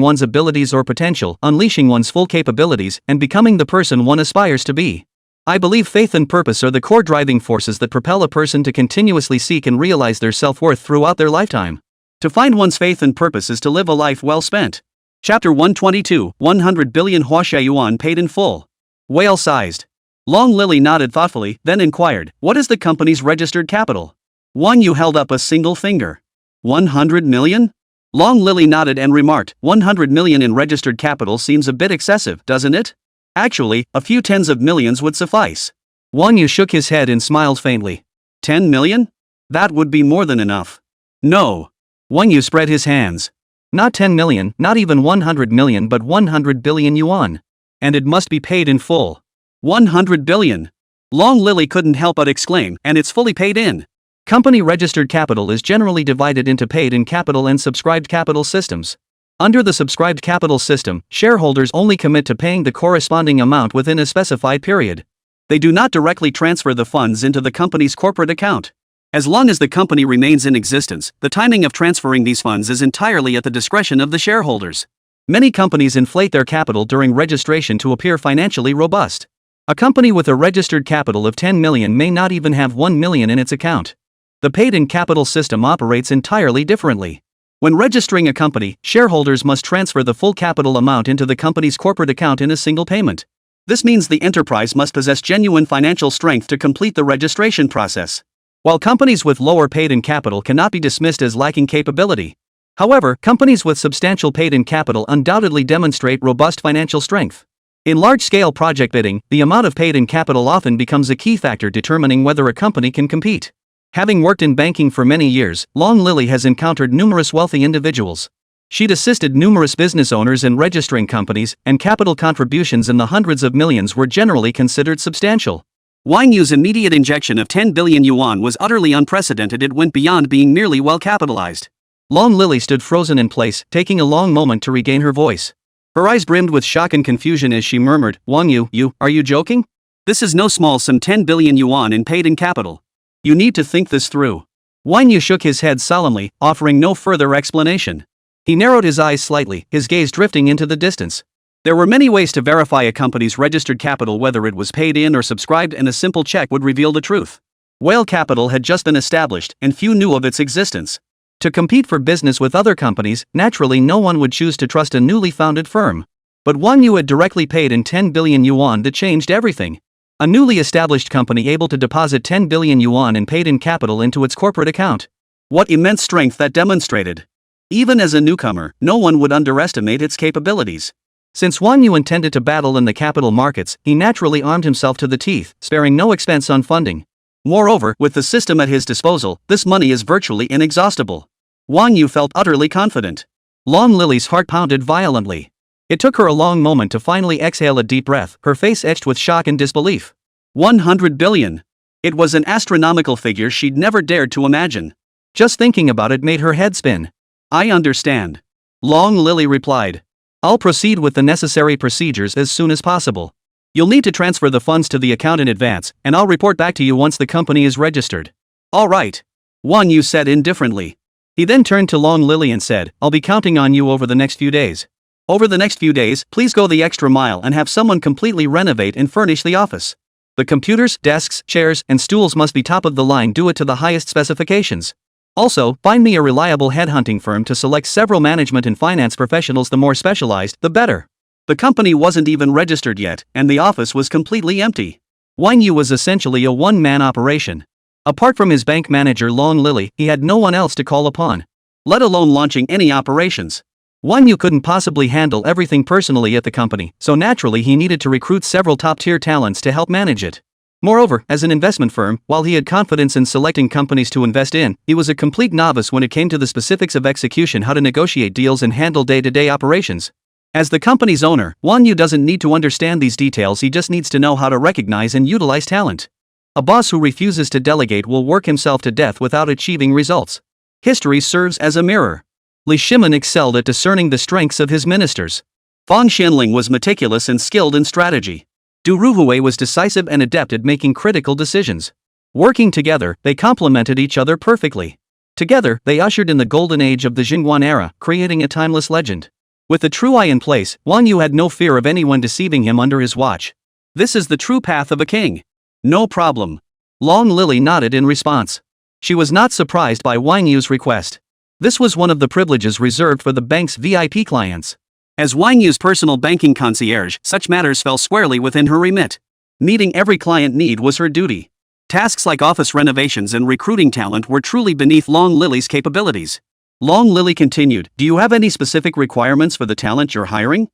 one's abilities or potential, unleashing one's full capabilities, and becoming the person one aspires to be. I believe faith and purpose are the core driving forces that propel a person to continuously seek and realize their self-worth throughout their lifetime. To find one's faith and purpose is to live a life well spent. Chapter 122, 100 billion Huaxia yuan paid in full. Whale-sized. Long Lily nodded thoughtfully, then inquired, what is the company's registered capital? Wang You held up a single finger. 100 million? Long Lily nodded and remarked, 100 million in registered capital seems a bit excessive, doesn't it? Actually, a few tens of millions would suffice. Wang Yu shook his head and smiled faintly. 10 million? That would be more than enough. No. Wang Yu spread his hands. Not 10 million, not even 100 million, but 100 billion yuan. And it must be paid in full. 100 billion. Long Lily couldn't help but exclaim, and it's fully paid in. Company registered capital is generally divided into paid in capital and subscribed capital systems. Under the subscribed capital system, shareholders only commit to paying the corresponding amount within a specified period. They do not directly transfer the funds into the company's corporate account. As long as the company remains in existence, the timing of transferring these funds is entirely at the discretion of the shareholders. Many companies inflate their capital during registration to appear financially robust. A company with a registered capital of 10 million may not even have 1 million in its account. The paid-in capital system operates entirely differently. When registering a company, shareholders must transfer the full capital amount into the company's corporate account in a single payment. This means the enterprise must possess genuine financial strength to complete the registration process. While companies with lower paid-in capital cannot be dismissed as lacking capability. However, companies with substantial paid-in capital undoubtedly demonstrate robust financial strength. In large-scale project bidding, the amount of paid-in capital often becomes a key factor determining whether a company can compete. Having worked in banking for many years, Long Lily has encountered numerous wealthy individuals. She'd assisted numerous business owners in registering companies, and capital contributions in the hundreds of millions were generally considered substantial. Wang Yu's immediate injection of 10 billion yuan was utterly unprecedented. It went beyond being merely well capitalized. Long Lily stood frozen in place, taking a long moment to regain her voice. Her eyes brimmed with shock and confusion as she murmured, Wang You, are you joking? This is no small sum, 10 billion yuan in paid-in capital. You need to think this through. Wang Yu shook his head solemnly, offering no further explanation. He narrowed his eyes slightly, his gaze drifting into the distance. There were many ways to verify a company's registered capital, whether it was paid in or subscribed, and a simple check would reveal the truth. Whale Capital had just been established, and few knew of its existence. To compete for business with other companies, naturally no one would choose to trust a newly founded firm. But Wang Yu had directly paid in 10 billion yuan that changed everything. A newly established company able to deposit 10 billion yuan in paid-in capital into its corporate account. What immense strength that demonstrated! Even as a newcomer, no one would underestimate its capabilities. Since Wang Yu intended to battle in the capital markets, he naturally armed himself to the teeth, sparing no expense on funding. Moreover, with the system at his disposal, this money is virtually inexhaustible. Wang Yu felt utterly confident. Long Lily's heart pounded violently. It took her a long moment to finally exhale a deep breath, her face etched with shock and disbelief. 100 billion. It was an astronomical figure she'd never dared to imagine. Just thinking about it made her head spin. I understand. Long Lily replied. I'll proceed with the necessary procedures as soon as possible. You'll need to transfer the funds to the account in advance, and I'll report back to you once the company is registered. All right. Wang Yu said indifferently. He then turned to Long Lily and said, I'll be counting on you over the next few days. Over the next few days, please go the extra mile and have someone completely renovate and furnish the office. The computers, desks, chairs, and stools must be top of the line. Do it to the highest specifications. Also, find me a reliable headhunting firm to select several management and finance professionals. The more specialized, the better. The company wasn't even registered yet, and the office was completely empty. Wang You was essentially a one-man operation. Apart from his bank manager Long Lily, he had no one else to call upon, let alone launching any operations. Wang Yu couldn't possibly handle everything personally at the company, so naturally he needed to recruit several top-tier talents to help manage it. Moreover, as an investment firm, while he had confidence in selecting companies to invest in, he was a complete novice when it came to the specifics of execution, how to negotiate deals and handle day-to-day operations. As the company's owner, Wang Yu doesn't need to understand these details, he just needs to know how to recognize and utilize talent. A boss who refuses to delegate will work himself to death without achieving results. History serves as a mirror. Li Shimin excelled at discerning the strengths of his ministers. Fang Xianling was meticulous and skilled in strategy. Du Ruhui was decisive and adept at making critical decisions. Working together, they complemented each other perfectly. Together, they ushered in the golden age of the Jingguan era, creating a timeless legend. With the true eye in place, Wang Yu had no fear of anyone deceiving him under his watch. This is the true path of a king. No problem. Long Lily nodded in response. She was not surprised by Wang Yu's request. This was one of the privileges reserved for the bank's VIP clients. As Wang Yu's personal banking concierge, such matters fell squarely within her remit. Meeting every client need was her duty. Tasks like office renovations and recruiting talent were truly beneath Long Lily's capabilities. Long Lily continued, "Do you have any specific requirements for the talent you're hiring?"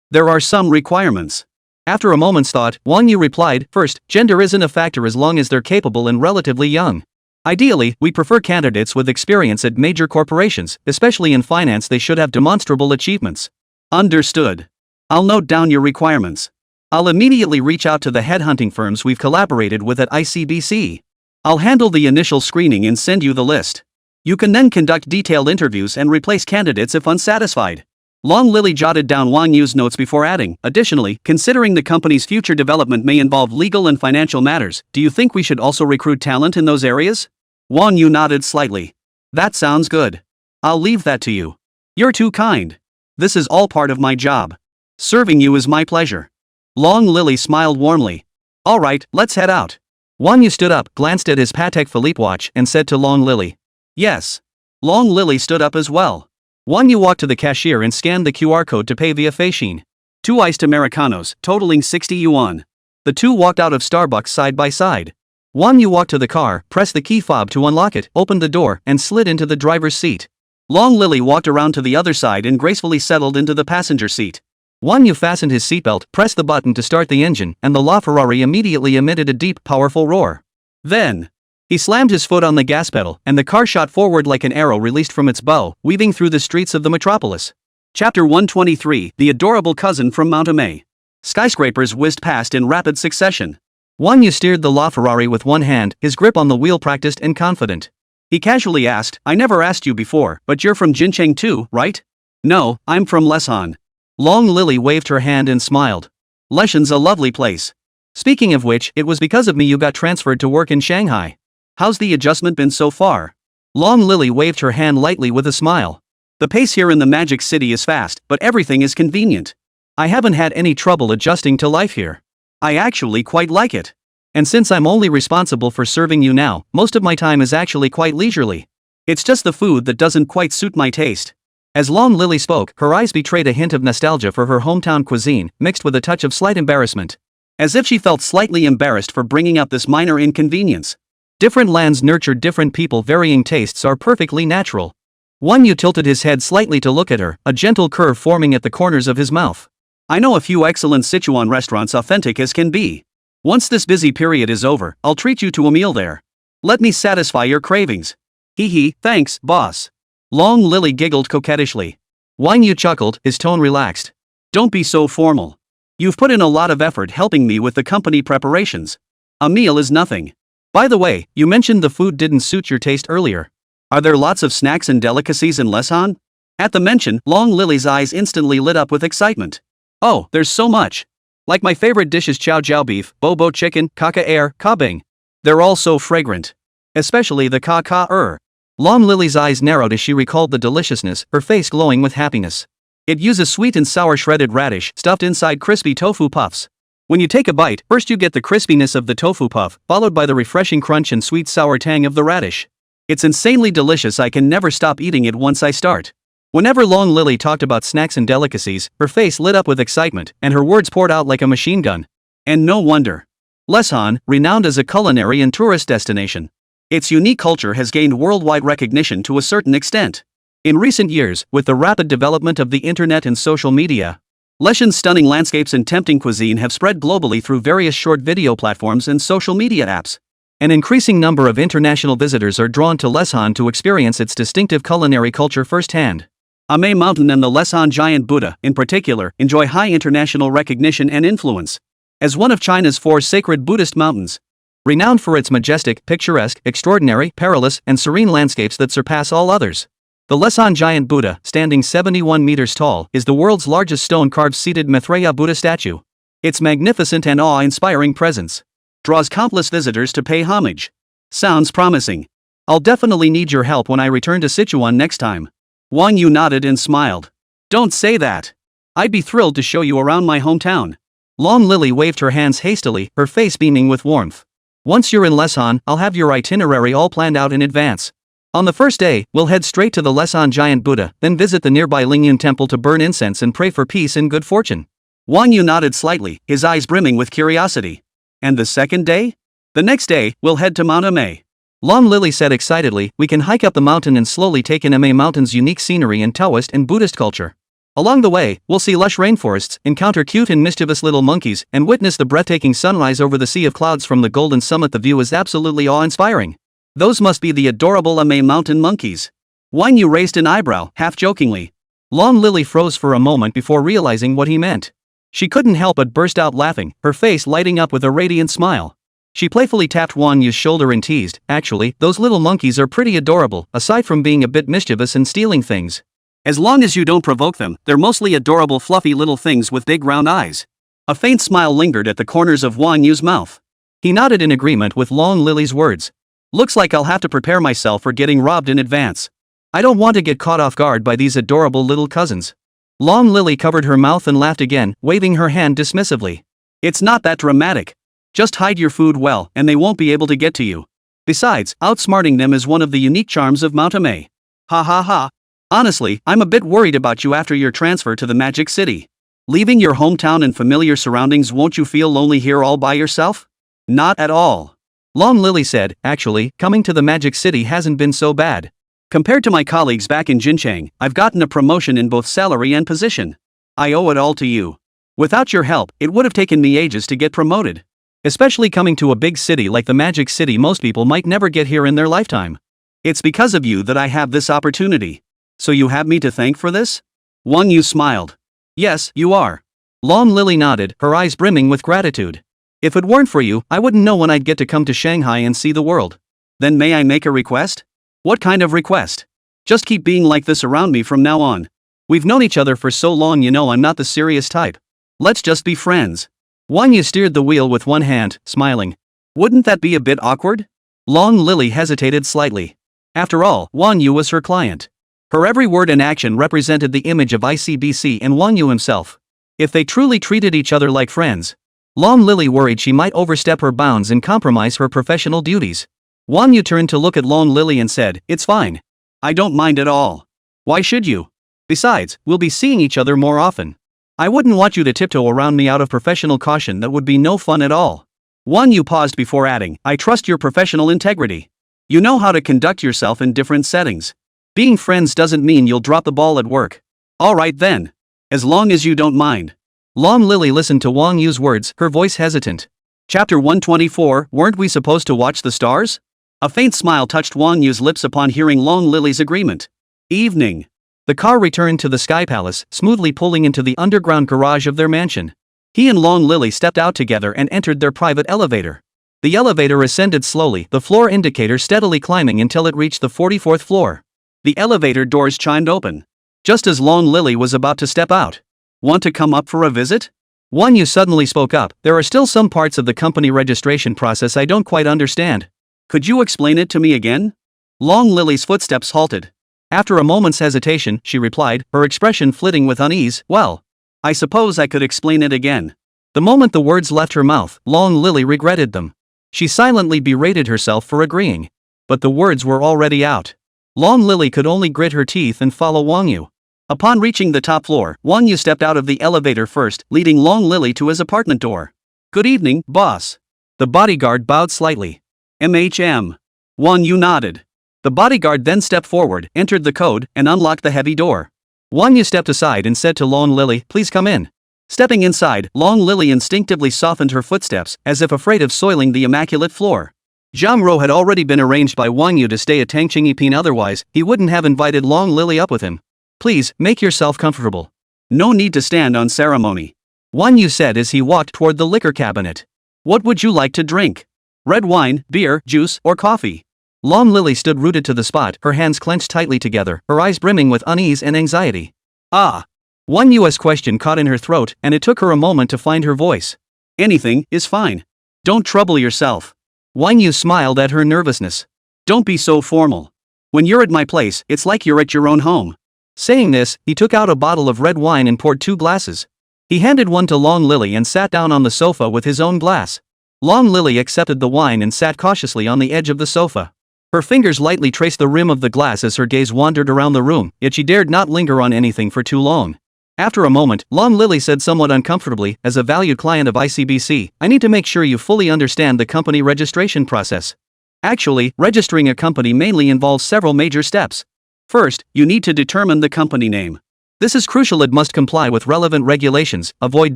There are some requirements." After a moment's thought, Wang Yu replied, "First, gender isn't a factor as long as they're capable and relatively young. Ideally, we prefer candidates with experience at major corporations, especially in finance. They should have demonstrable achievements." Understood. I'll note down your requirements. I'll immediately reach out to the headhunting firms we've collaborated with at ICBC. I'll handle the initial screening and send you the list. You can then conduct detailed interviews and replace candidates if unsatisfied. Long Lily jotted down Wang Yu's notes before adding, "Additionally, considering the company's future development may involve legal and financial matters, do you think we should also recruit talent in those areas?" Wang Yu nodded slightly. "That sounds good. I'll leave that to you. You're too kind. This is all part of my job. Serving you is my pleasure." Long Lily smiled warmly. "All right, let's head out." Wang Yu stood up, glanced at his Patek Philippe watch, and said to Long Lily, "Yes." Long Lily stood up as well. Wang Yu walked to the cashier and scanned the QR code to pay via Feishin. 2 iced Americanos, totaling 60 yuan. The two walked out of Starbucks side by side. Wang Yu walked to the car, pressed the key fob to unlock it, opened the door, and slid into the driver's seat. Long Lily walked around to the other side and gracefully settled into the passenger seat. Wang Yu fastened his seatbelt, pressed the button to start the engine, and the LaFerrari immediately emitted a deep, powerful roar. Then, he slammed his foot on the gas pedal, and the car shot forward like an arrow released from its bow, weaving through the streets of the metropolis. Chapter 123, The Adorable Cousin from Mount Amay. Skyscrapers whizzed past in rapid succession. Wang Yu steered the LaFerrari with one hand, his grip on the wheel practiced and confident. He casually asked, "I never asked you before, but you're from Jincheng too, right?" "No, I'm from Leshan." Long Lily waved her hand and smiled. "Leshan's a lovely place. Speaking of which, it was because of me you got transferred to work in Shanghai. How's the adjustment been so far?" Long Lily waved her hand lightly with a smile. "The pace here in the Magic City is fast, but everything is convenient. I haven't had any trouble adjusting to life here. I actually quite like it. And since I'm only responsible for serving you now, most of my time is actually quite leisurely. It's just the food that doesn't quite suit my taste." As Long Lily spoke, her eyes betrayed a hint of nostalgia for her hometown cuisine, mixed with a touch of slight embarrassment. As if she felt slightly embarrassed for bringing up this minor inconvenience. Different lands nurture different people. Varying tastes are perfectly natural. Wang Yu tilted his head slightly to look at her, a gentle curve forming at the corners of his mouth. "I know a few excellent Sichuan restaurants, authentic as can be. Once this busy period is over, I'll treat you to a meal there. Let me satisfy your cravings." "Hee, thanks, boss." Long Lily giggled coquettishly. Wang Yu chuckled, his tone relaxed. "Don't be so formal. You've put in a lot of effort helping me with the company preparations. A meal is nothing. By the way, you mentioned the food didn't suit your taste earlier. Are there lots of snacks and delicacies in Leshan?" At the mention, Long Lily's eyes instantly lit up with excitement. "Oh, there's so much. Like my favorite dishes: chow chow beef, bobo chicken, kaka air, kabing. They're all so fragrant. Especially the ka-ka-er." Long Lily's eyes narrowed as she recalled the deliciousness, her face glowing with happiness. "It uses sweet and sour shredded radish stuffed inside crispy tofu puffs. When you take a bite, first you get the crispiness of the tofu puff, followed by the refreshing crunch and sweet sour tang of the radish. It's insanely delicious. I can never stop eating it once I start." Whenever Long Lily talked about snacks and delicacies, her face lit up with excitement, and her words poured out like a machine gun. And no wonder. Lesan, renowned as a culinary and tourist destination. Its unique culture has gained worldwide recognition to a certain extent. In recent years, with the rapid development of the internet and social media, Lesan's stunning landscapes and tempting cuisine have spread globally through various short video platforms and social media apps. An increasing number of international visitors are drawn to Lesan to experience its distinctive culinary culture firsthand. Ame Mountain and the Lesan Giant Buddha, in particular, enjoy high international recognition and influence. As one of China's 4 sacred Buddhist mountains, renowned for its majestic, picturesque, extraordinary, perilous, and serene landscapes that surpass all others. The Lesan Giant Buddha, standing 71 meters tall, is the world's largest stone-carved seated Maitreya Buddha statue. Its magnificent and awe-inspiring presence draws countless visitors to pay homage. Sounds promising. I'll definitely need your help when I return to Sichuan next time. Wang Yu nodded and smiled. Don't say that. I'd be thrilled to show you around my hometown. Long Lily waved her hands hastily, her face beaming with warmth. Once you're in Lesan, I'll have your itinerary all planned out in advance. On the first day, we'll head straight to the Lesan Giant Buddha, then visit the nearby Lingyun Temple to burn incense and pray for peace and good fortune. Wang Yu nodded slightly, his eyes brimming with curiosity. And the second day? The next day, we'll head to Mount Ame. Long Lily said excitedly, we can hike up the mountain and slowly take in Ame Mountain's unique scenery and Taoist and Buddhist culture. Along the way, we'll see lush rainforests, encounter cute and mischievous little monkeys, and witness the breathtaking sunrise over the sea of clouds from the golden summit. The view is absolutely awe-inspiring. Those must be the adorable Ame Mountain monkeys. Wang Yu raised an eyebrow, half-jokingly. Long Lily froze for a moment before realizing what he meant. She couldn't help but burst out laughing, her face lighting up with a radiant smile. She playfully tapped Wang Yu's shoulder and teased, actually, those little monkeys are pretty adorable, aside from being a bit mischievous and stealing things. As long as you don't provoke them, they're mostly adorable fluffy little things with big round eyes. A faint smile lingered at the corners of Wang Yu's mouth. He nodded in agreement with Long Lily's words. Looks like I'll have to prepare myself for getting robbed in advance. I don't want to get caught off guard by these adorable little cousins. Long Lily covered her mouth and laughed again, waving her hand dismissively. It's not that dramatic. Just hide your food well, and they won't be able to get to you. Besides, outsmarting them is one of the unique charms of Mount Ame. Ha ha ha. Honestly, I'm a bit worried about you after your transfer to the Magic City. Leaving your hometown and familiar surroundings, won't you feel lonely here all by yourself? Not at all. Long Lily said, actually, coming to the Magic City hasn't been so bad. Compared to my colleagues back in Jincheng, I've gotten a promotion in both salary and position. I owe it all to you. Without your help, it would have taken me ages to get promoted. Especially coming to a big city like the Magic City, most people might never get here in their lifetime. It's because of you that I have this opportunity. So you have me to thank for this? Wang Yu smiled. Yes, you are. Long Lily nodded, her eyes brimming with gratitude. If it weren't for you, I wouldn't know when I'd get to come to Shanghai and see the world. Then may I make a request? What kind of request? Just keep being like this around me from now on. We've known each other for so long, you know I'm not the serious type. Let's just be friends. Wang Yu steered the wheel with one hand, smiling. Wouldn't that be a bit awkward? Long Lily hesitated slightly. After all, Wang Yu was her client. Her every word and action represented the image of ICBC and Wang Yu himself. If they truly treated each other like friends, Long Lily worried she might overstep her bounds and compromise her professional duties. Wang Yu turned to look at Long Lily and said, it's fine. I don't mind at all. Why should you? Besides, we'll be seeing each other more often. I wouldn't want you to tiptoe around me out of professional caution. That would be no fun at all. Wang Yu paused before adding, I trust your professional integrity. You know how to conduct yourself in different settings. Being friends doesn't mean you'll drop the ball at work. Alright then. As long as you don't mind. Long Lily listened to Wang Yu's words, her voice hesitant. Chapter 124, weren't we supposed to watch the stars? A faint smile touched Wang Yu's lips upon hearing Long Lily's agreement. Evening. The car returned to the Sky Palace, smoothly pulling into the underground garage of their mansion. He and Long Lily stepped out together and entered their private elevator. The elevator ascended slowly, the floor indicator steadily climbing until it reached the 44th floor. The elevator doors chimed open. Just as Long Lily was about to step out. Want to come up for a visit? Wang Yu suddenly spoke up, there are still some parts of the company registration process I don't quite understand. Could you explain it to me again? Long Lily's footsteps halted. After a moment's hesitation, she replied, her expression flitting with unease, well, I suppose I could explain it again. The moment the words left her mouth, Long Lily regretted them. She silently berated herself for agreeing. But the words were already out. Long Lily could only grit her teeth and follow Wang Yu. Upon reaching the top floor, Wang Yu stepped out of the elevator first, leading Long Lily to his apartment door. "Good evening, boss." The bodyguard bowed slightly. "MHM." Wang Yu nodded. The bodyguard then stepped forward, entered the code, and unlocked the heavy door. Wang Yu stepped aside and said to Long Lily, "Please come in." Stepping inside, Long Lily instinctively softened her footsteps, as if afraid of soiling the immaculate floor. Zhang Ro had already been arranged by Wang Yu to stay at Tangqing, otherwise, he wouldn't have invited Long Lily up with him. "Please, make yourself comfortable." "No need to stand on ceremony," Wang Yu said as he walked toward the liquor cabinet. "What would you like to drink? Red wine, beer, juice, or coffee?" Long Lily stood rooted to the spot, her hands clenched tightly together, her eyes brimming with unease and anxiety. "Ah." Wang Yu's question caught in her throat, and it took her a moment to find her voice. "Anything is fine. Don't trouble yourself." Wang Yu smiled at her nervousness. "Don't be so formal. When you're at my place, it's like you're at your own home." Saying this, he took out a bottle of red wine and poured 2 glasses. He handed one to Long Lily and sat down on the sofa with his own glass. Long Lily accepted the wine and sat cautiously on the edge of the sofa. Her fingers lightly traced the rim of the glass as her gaze wandered around the room, yet she dared not linger on anything for too long. After a moment, Long Lily said somewhat uncomfortably, "As a valued client of ICBC, I need to make sure you fully understand the company registration process. Actually, registering a company mainly involves several major steps. First, you need to determine the company name. This is crucial. It must comply with relevant regulations, avoid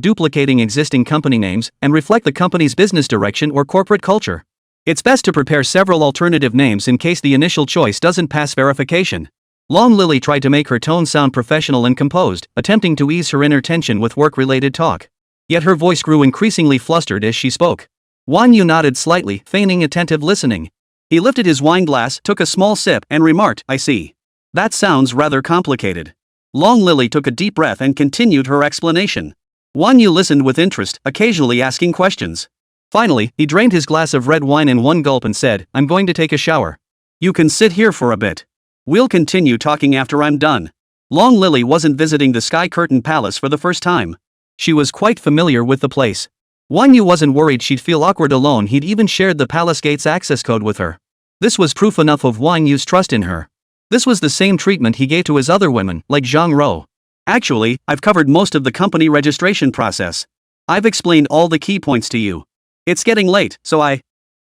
duplicating existing company names, and reflect the company's business direction or corporate culture. It's best to prepare several alternative names in case the initial choice doesn't pass verification." Long Lily tried to make her tone sound professional and composed, attempting to ease her inner tension with work-related talk. Yet her voice grew increasingly flustered as she spoke. Wang Yu nodded slightly, feigning attentive listening. He lifted his wine glass, took a small sip, and remarked, "I see. That sounds rather complicated." Long Lily took a deep breath and continued her explanation. Wang Yu listened with interest, occasionally asking questions. Finally, he drained his glass of red wine in one gulp and said, "I'm going to take a shower. You can sit here for a bit. We'll continue talking after I'm done." Long Lily wasn't visiting the Sky Curtain Palace for the first time. She was quite familiar with the place. Wang Yu wasn't worried she'd feel awkward alone. He'd even shared the palace gate's access code with her. This was proof enough of Wang Yu's trust in her. This was the same treatment he gave to his other women, like Zhang Ro. "Actually, I've covered most of the company registration process. I've explained all the key points to you. It's getting late, so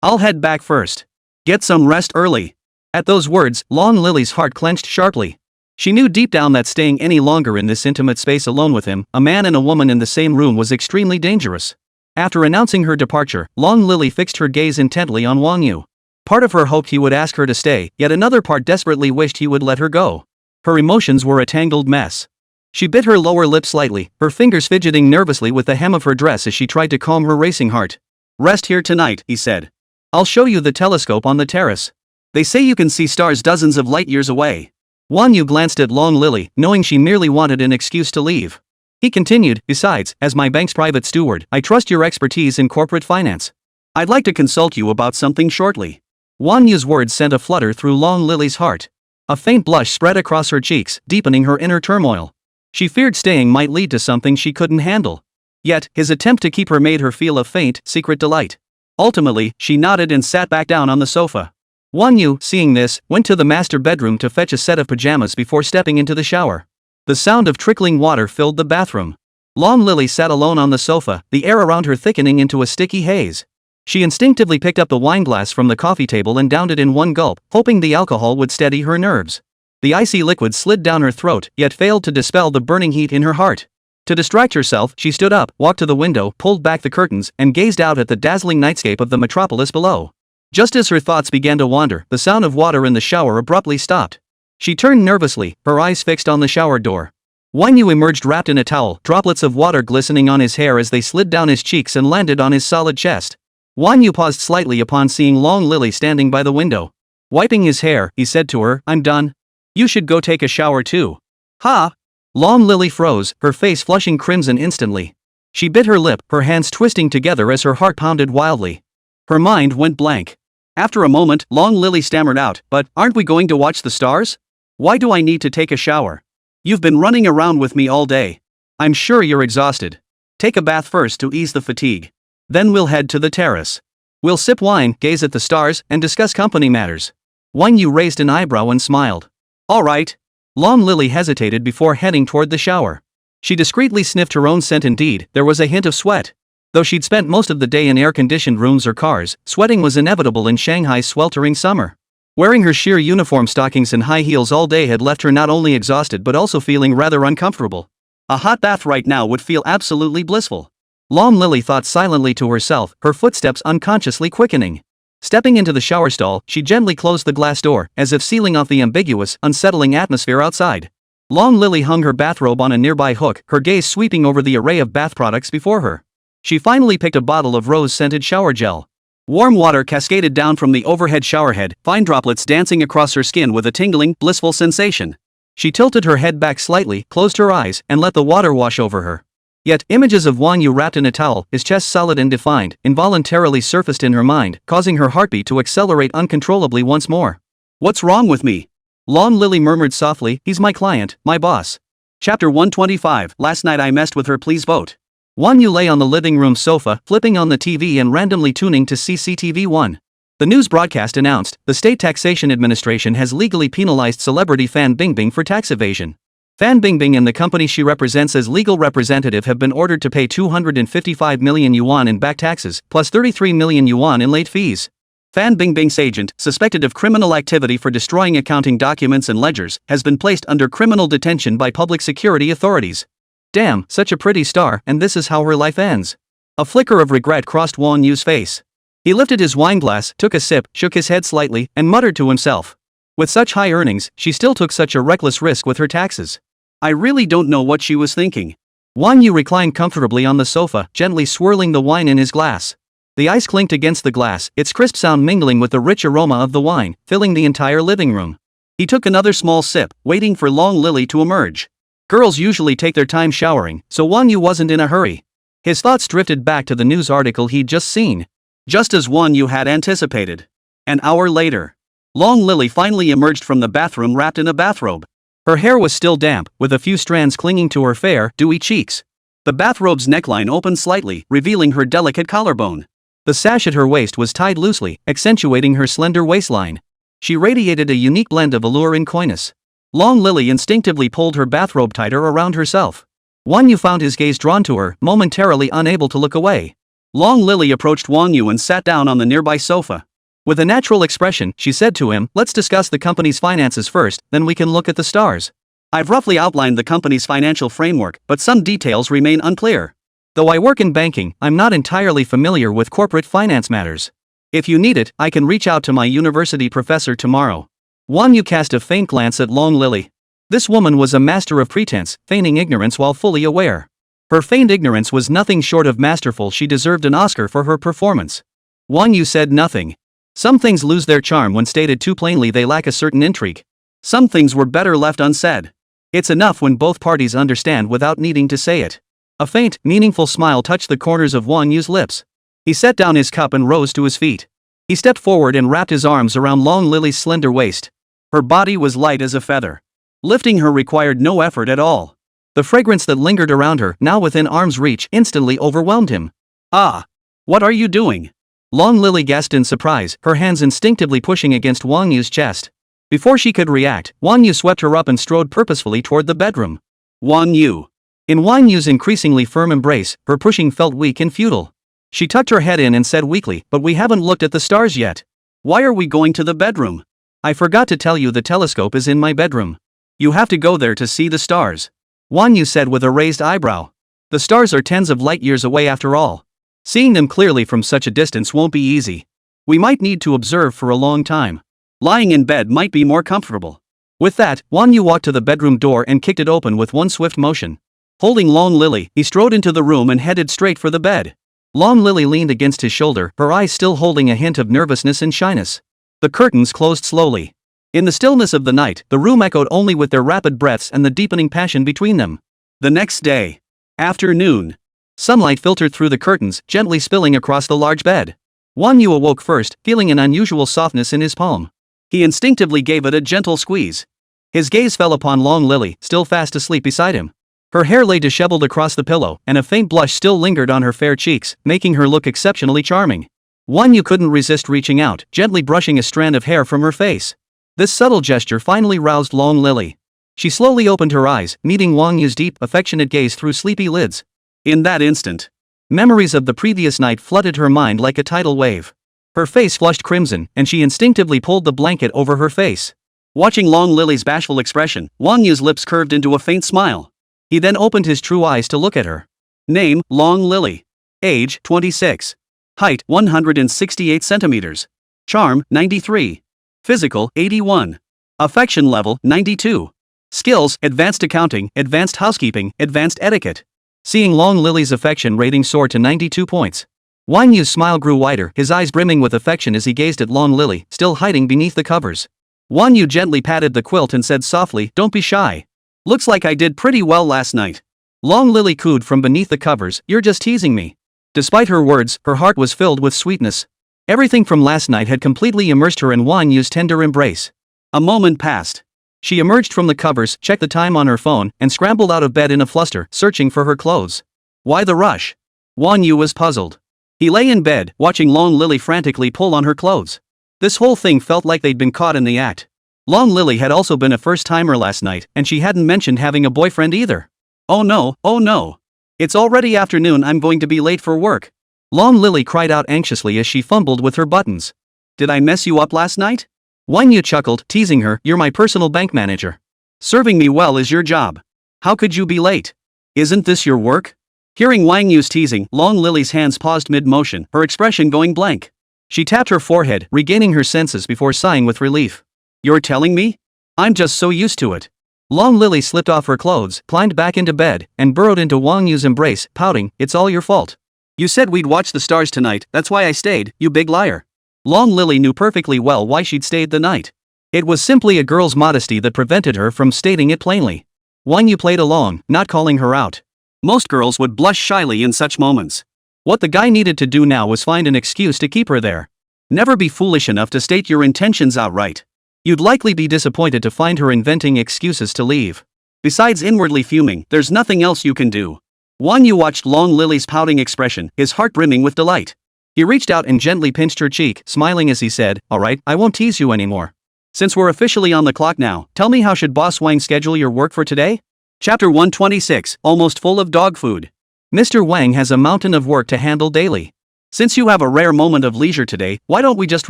I'll head back first. Get some rest early." At those words, Long Lily's heart clenched sharply. She knew deep down that staying any longer in this intimate space alone with him, a man and a woman in the same room, was extremely dangerous. After announcing her departure, Long Lily fixed her gaze intently on Wang Yu. Part of her hoped he would ask her to stay, yet another part desperately wished he would let her go. Her emotions were a tangled mess. She bit her lower lip slightly, her fingers fidgeting nervously with the hem of her dress as she tried to calm her racing heart. "Rest here tonight," he said. "I'll show you the telescope on the terrace. They say you can see stars dozens of light years away." Wang Yu glanced at Long Lily, knowing she merely wanted an excuse to leave. He continued, "Besides, as my bank's private steward, I trust your expertise in corporate finance. I'd like to consult you about something shortly." Wang Yu's words sent a flutter through Long Lily's heart. A faint blush spread across her cheeks, deepening her inner turmoil. She feared staying might lead to something she couldn't handle. Yet, his attempt to keep her made her feel a faint, secret delight. Ultimately, she nodded and sat back down on the sofa. Wang Yu, seeing this, went to the master bedroom to fetch a set of pajamas before stepping into the shower. The sound of trickling water filled the bathroom. Long Lily sat alone on the sofa, the air around her thickening into a sticky haze. She instinctively picked up the wine glass from the coffee table and downed it in one gulp, hoping the alcohol would steady her nerves. The icy liquid slid down her throat, yet failed to dispel the burning heat in her heart. To distract herself, she stood up, walked to the window, pulled back the curtains, and gazed out at the dazzling nightscape of the metropolis below. Just as her thoughts began to wander, the sound of water in the shower abruptly stopped. She turned nervously, her eyes fixed on the shower door. Wang Yu emerged wrapped in a towel, droplets of water glistening on his hair as they slid down his cheeks and landed on his solid chest. Wang Yu paused slightly upon seeing Long Lily standing by the window. Wiping his hair, he said to her, "I'm done. You should go take a shower too." "Ha!" Long Lily froze, her face flushing crimson instantly. She bit her lip, her hands twisting together as her heart pounded wildly. Her mind went blank. After a moment, Long Lily stammered out, "But aren't we going to watch the stars? Why do I need to take a shower? You've been running around with me all day. I'm sure you're exhausted. Take a bath first to ease the fatigue. Then we'll head to the terrace. We'll sip wine, gaze at the stars, and discuss company matters." Wang Yu raised an eyebrow and smiled. "All right." Long Lily hesitated before heading toward the shower. She discreetly sniffed her own scent. Indeed, there was a hint of sweat. Though she'd spent most of the day in air-conditioned rooms or cars, sweating was inevitable in Shanghai's sweltering summer. Wearing her sheer uniform stockings and high heels all day had left her not only exhausted but also feeling rather uncomfortable. A hot bath right now would feel absolutely blissful. Long Lily thought silently to herself, her footsteps unconsciously quickening. Stepping into the shower stall, she gently closed the glass door, as if sealing off the ambiguous, unsettling atmosphere outside. Long Lily hung her bathrobe on a nearby hook, her gaze sweeping over the array of bath products before her. She finally picked a bottle of rose-scented shower gel. Warm water cascaded down from the overhead showerhead, fine droplets dancing across her skin with a tingling, blissful sensation. She tilted her head back slightly, closed her eyes, and let the water wash over her. Yet, images of Wang You wrapped in a towel, his chest solid and defined, involuntarily surfaced in her mind, causing her heartbeat to accelerate uncontrollably once more. "What's wrong with me?" Long Lily murmured softly, "He's my client, my boss." Chapter 125, Last night I messed with her, please vote. Wang Yu lay on the living room sofa, flipping on the TV and randomly tuning to CCTV1. The news broadcast announced, the State Taxation Administration has legally penalized celebrity Fan Bingbing for tax evasion. Fan Bingbing and the company she represents as legal representative have been ordered to pay 255 million yuan in back taxes, plus 33 million yuan in late fees. Fan Bingbing's agent, suspected of criminal activity for destroying accounting documents and ledgers, has been placed under criminal detention by public security authorities. Damn, such a pretty star, and this is how her life ends. A flicker of regret crossed Wang Yu's face. He lifted his wineglass, took a sip, shook his head slightly, and muttered to himself. With such high earnings, she still took such a reckless risk with her taxes. I really don't know what she was thinking. Wang Yu reclined comfortably on the sofa, gently swirling the wine in his glass. The ice clinked against the glass, its crisp sound mingling with the rich aroma of the wine, filling the entire living room. He took another small sip, waiting for Long Lily to emerge. Girls usually take their time showering, so Wang Yu wasn't in a hurry. His thoughts drifted back to the news article he'd just seen. Just as Wang Yu had anticipated. An hour later, Long Lily finally emerged from the bathroom wrapped in a bathrobe. Her hair was still damp, with a few strands clinging to her fair, dewy cheeks. The bathrobe's neckline opened slightly, revealing her delicate collarbone. The sash at her waist was tied loosely, accentuating her slender waistline. She radiated a unique blend of allure and coyness. Long Lily instinctively pulled her bathrobe tighter around herself. Wang Yu found his gaze drawn to her, momentarily unable to look away. Long Lily approached Wang Yu and sat down on the nearby sofa. With a natural expression, she said to him, "Let's discuss the company's finances first, then we can look at the stars. I've roughly outlined the company's financial framework, but some details remain unclear. Though I work in banking, I'm not entirely familiar with corporate finance matters. If you need it, I can reach out to my university professor tomorrow." Wang Yu cast a faint glance at Long Lily. This woman was a master of pretense, feigning ignorance while fully aware. Her feigned ignorance was nothing short of masterful. She deserved an Oscar for her performance. Wang Yu said nothing. Some things lose their charm when stated too plainly. They lack a certain intrigue. Some things were better left unsaid. It's enough when both parties understand without needing to say it. A faint, meaningful smile touched the corners of Wang Yu's lips. He set down his cup and rose to his feet. He stepped forward and wrapped his arms around Long Lily's slender waist. Her body was light as a feather. Lifting her required no effort at all. The fragrance that lingered around her, now within arm's reach, instantly overwhelmed him. "Ah! What are you doing?" Long Lily gasped in surprise, her hands instinctively pushing against Wang Yu's chest. Before she could react, Wang Yu swept her up and strode purposefully toward the bedroom. Wang Yu. In Wang Yu's increasingly firm embrace, her pushing felt weak and futile. She tucked her head in and said weakly, "But we haven't looked at the stars yet. Why are we going to the bedroom?" "I forgot to tell you, the telescope is in my bedroom. You have to go there to see the stars," Wang Yu said with a raised eyebrow. "The stars are tens of light years away after all. Seeing them clearly from such a distance won't be easy. We might need to observe for a long time. Lying in bed might be more comfortable." With that, Wang Yu walked to the bedroom door and kicked it open with one swift motion. Holding Long Lily, he strode into the room and headed straight for the bed. Long Lily leaned against his shoulder, her eyes still holding a hint of nervousness and shyness. The curtains closed slowly. In the stillness of the night, the room echoed only with their rapid breaths and the deepening passion between them. The next day. Afternoon. Sunlight filtered through the curtains, gently spilling across the large bed. Wang Yu awoke first, feeling an unusual softness in his palm. He instinctively gave it a gentle squeeze. His gaze fell upon Long Lily, still fast asleep beside him. Her hair lay disheveled across the pillow, and a faint blush still lingered on her fair cheeks, making her look exceptionally charming. Wang Yu couldn't resist reaching out, gently brushing a strand of hair from her face. This subtle gesture finally roused Long Lily. She slowly opened her eyes, meeting Wang Yu's deep, affectionate gaze through sleepy lids. In that instant, memories of the previous night flooded her mind like a tidal wave. Her face flushed crimson, and she instinctively pulled the blanket over her face. Watching Long Lily's bashful expression, Wang Yu's lips curved into a faint smile. He then opened his true eyes to look at her. Name, Long Lily. Age, 26. Height, 168 centimeters. Charm, 93. Physical, 81. Affection level, 92. Skills, advanced accounting, advanced housekeeping, advanced etiquette. Seeing Long Lily's affection rating soar to 92 points. Wang Yu's smile grew wider, his eyes brimming with affection as he gazed at Long Lily, still hiding beneath the covers. Wang Yu gently patted the quilt and said softly, "Don't be shy. Looks like I did pretty well last night." Long Lily cooed from beneath the covers, "You're just teasing me." Despite her words, her heart was filled with sweetness. Everything from last night had completely immersed her in Wang Yu's tender embrace. A moment passed. She emerged from the covers, checked the time on her phone, and scrambled out of bed in a fluster, searching for her clothes. Why the rush? Wang Yu was puzzled. He lay in bed, watching Long Lily frantically pull on her clothes. This whole thing felt like they'd been caught in the act. Long Lily had also been a first-timer last night, and she hadn't mentioned having a boyfriend either. Oh no, oh no. It's already afternoon, I'm going to be late for work. Long Lily cried out anxiously as she fumbled with her buttons. Did I mess you up last night? Wang Yu chuckled, teasing her, "You're my personal bank manager. Serving me well is your job. How could you be late? Isn't this your work?" Hearing Wang Yu's teasing, Long Lily's hands paused mid-motion, her expression going blank. She tapped her forehead, regaining her senses before sighing with relief. "You're telling me? I'm just so used to it." Long Lily slipped off her clothes, climbed back into bed, and burrowed into Wang Yu's embrace, pouting, "It's all your fault. You said we'd watch the stars tonight, that's why I stayed, you big liar." Long Lily knew perfectly well why she'd stayed the night. It was simply a girl's modesty that prevented her from stating it plainly. Wang Yu played along, not calling her out. Most girls would blush shyly in such moments. What the guy needed to do now was find an excuse to keep her there. Never be foolish enough to state your intentions outright. You'd likely be disappointed to find her inventing excuses to leave. Besides inwardly fuming, there's nothing else you can do. Wang Yu watched Long Lily's pouting expression, his heart brimming with delight. He reached out and gently pinched her cheek, smiling as he said, "Alright, I won't tease you anymore. Since we're officially on the clock now, tell me, how should Boss Wang schedule your work for today?" Chapter 126, almost full of dog food. Mr. Wang has a mountain of work to handle daily. Since you have a rare moment of leisure today, why don't we just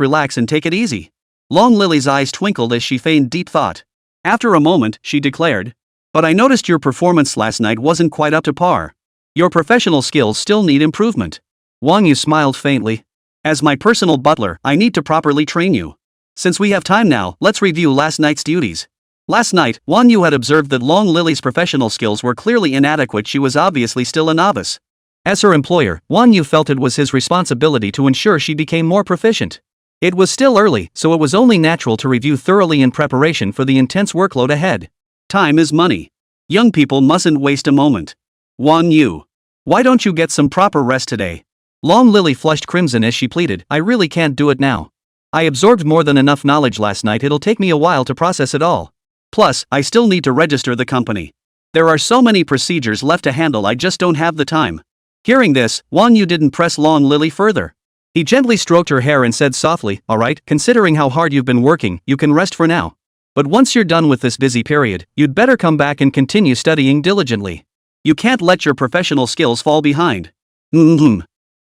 relax and take it easy? Long Lily's eyes twinkled as she feigned deep thought. After a moment, she declared, "But I noticed your performance last night wasn't quite up to par. Your professional skills still need improvement." Wang Yu smiled faintly. "As my personal butler, I need to properly train you. Since we have time now, let's review last night's duties." Last night, Wang Yu had observed that Long Lily's professional skills were clearly inadequate. She was obviously still a novice. As her employer, Wang Yu felt it was his responsibility to ensure she became more proficient. It was still early, so it was only natural to review thoroughly in preparation for the intense workload ahead. Time is money. Young people mustn't waste a moment. Wang Yu, why don't you get some proper rest today? Long Lily flushed crimson as she pleaded, "I really can't do it now. I absorbed more than enough knowledge last night. It'll take me a while to process it all. Plus, I still need to register the company. There are so many procedures left to handle, I just don't have the time." Hearing this, Wang Yu didn't press Long Lily further. He gently stroked her hair and said softly, "Alright, considering how hard you've been working, you can rest for now. But once you're done with this busy period, you'd better come back and continue studying diligently. You can't let your professional skills fall behind."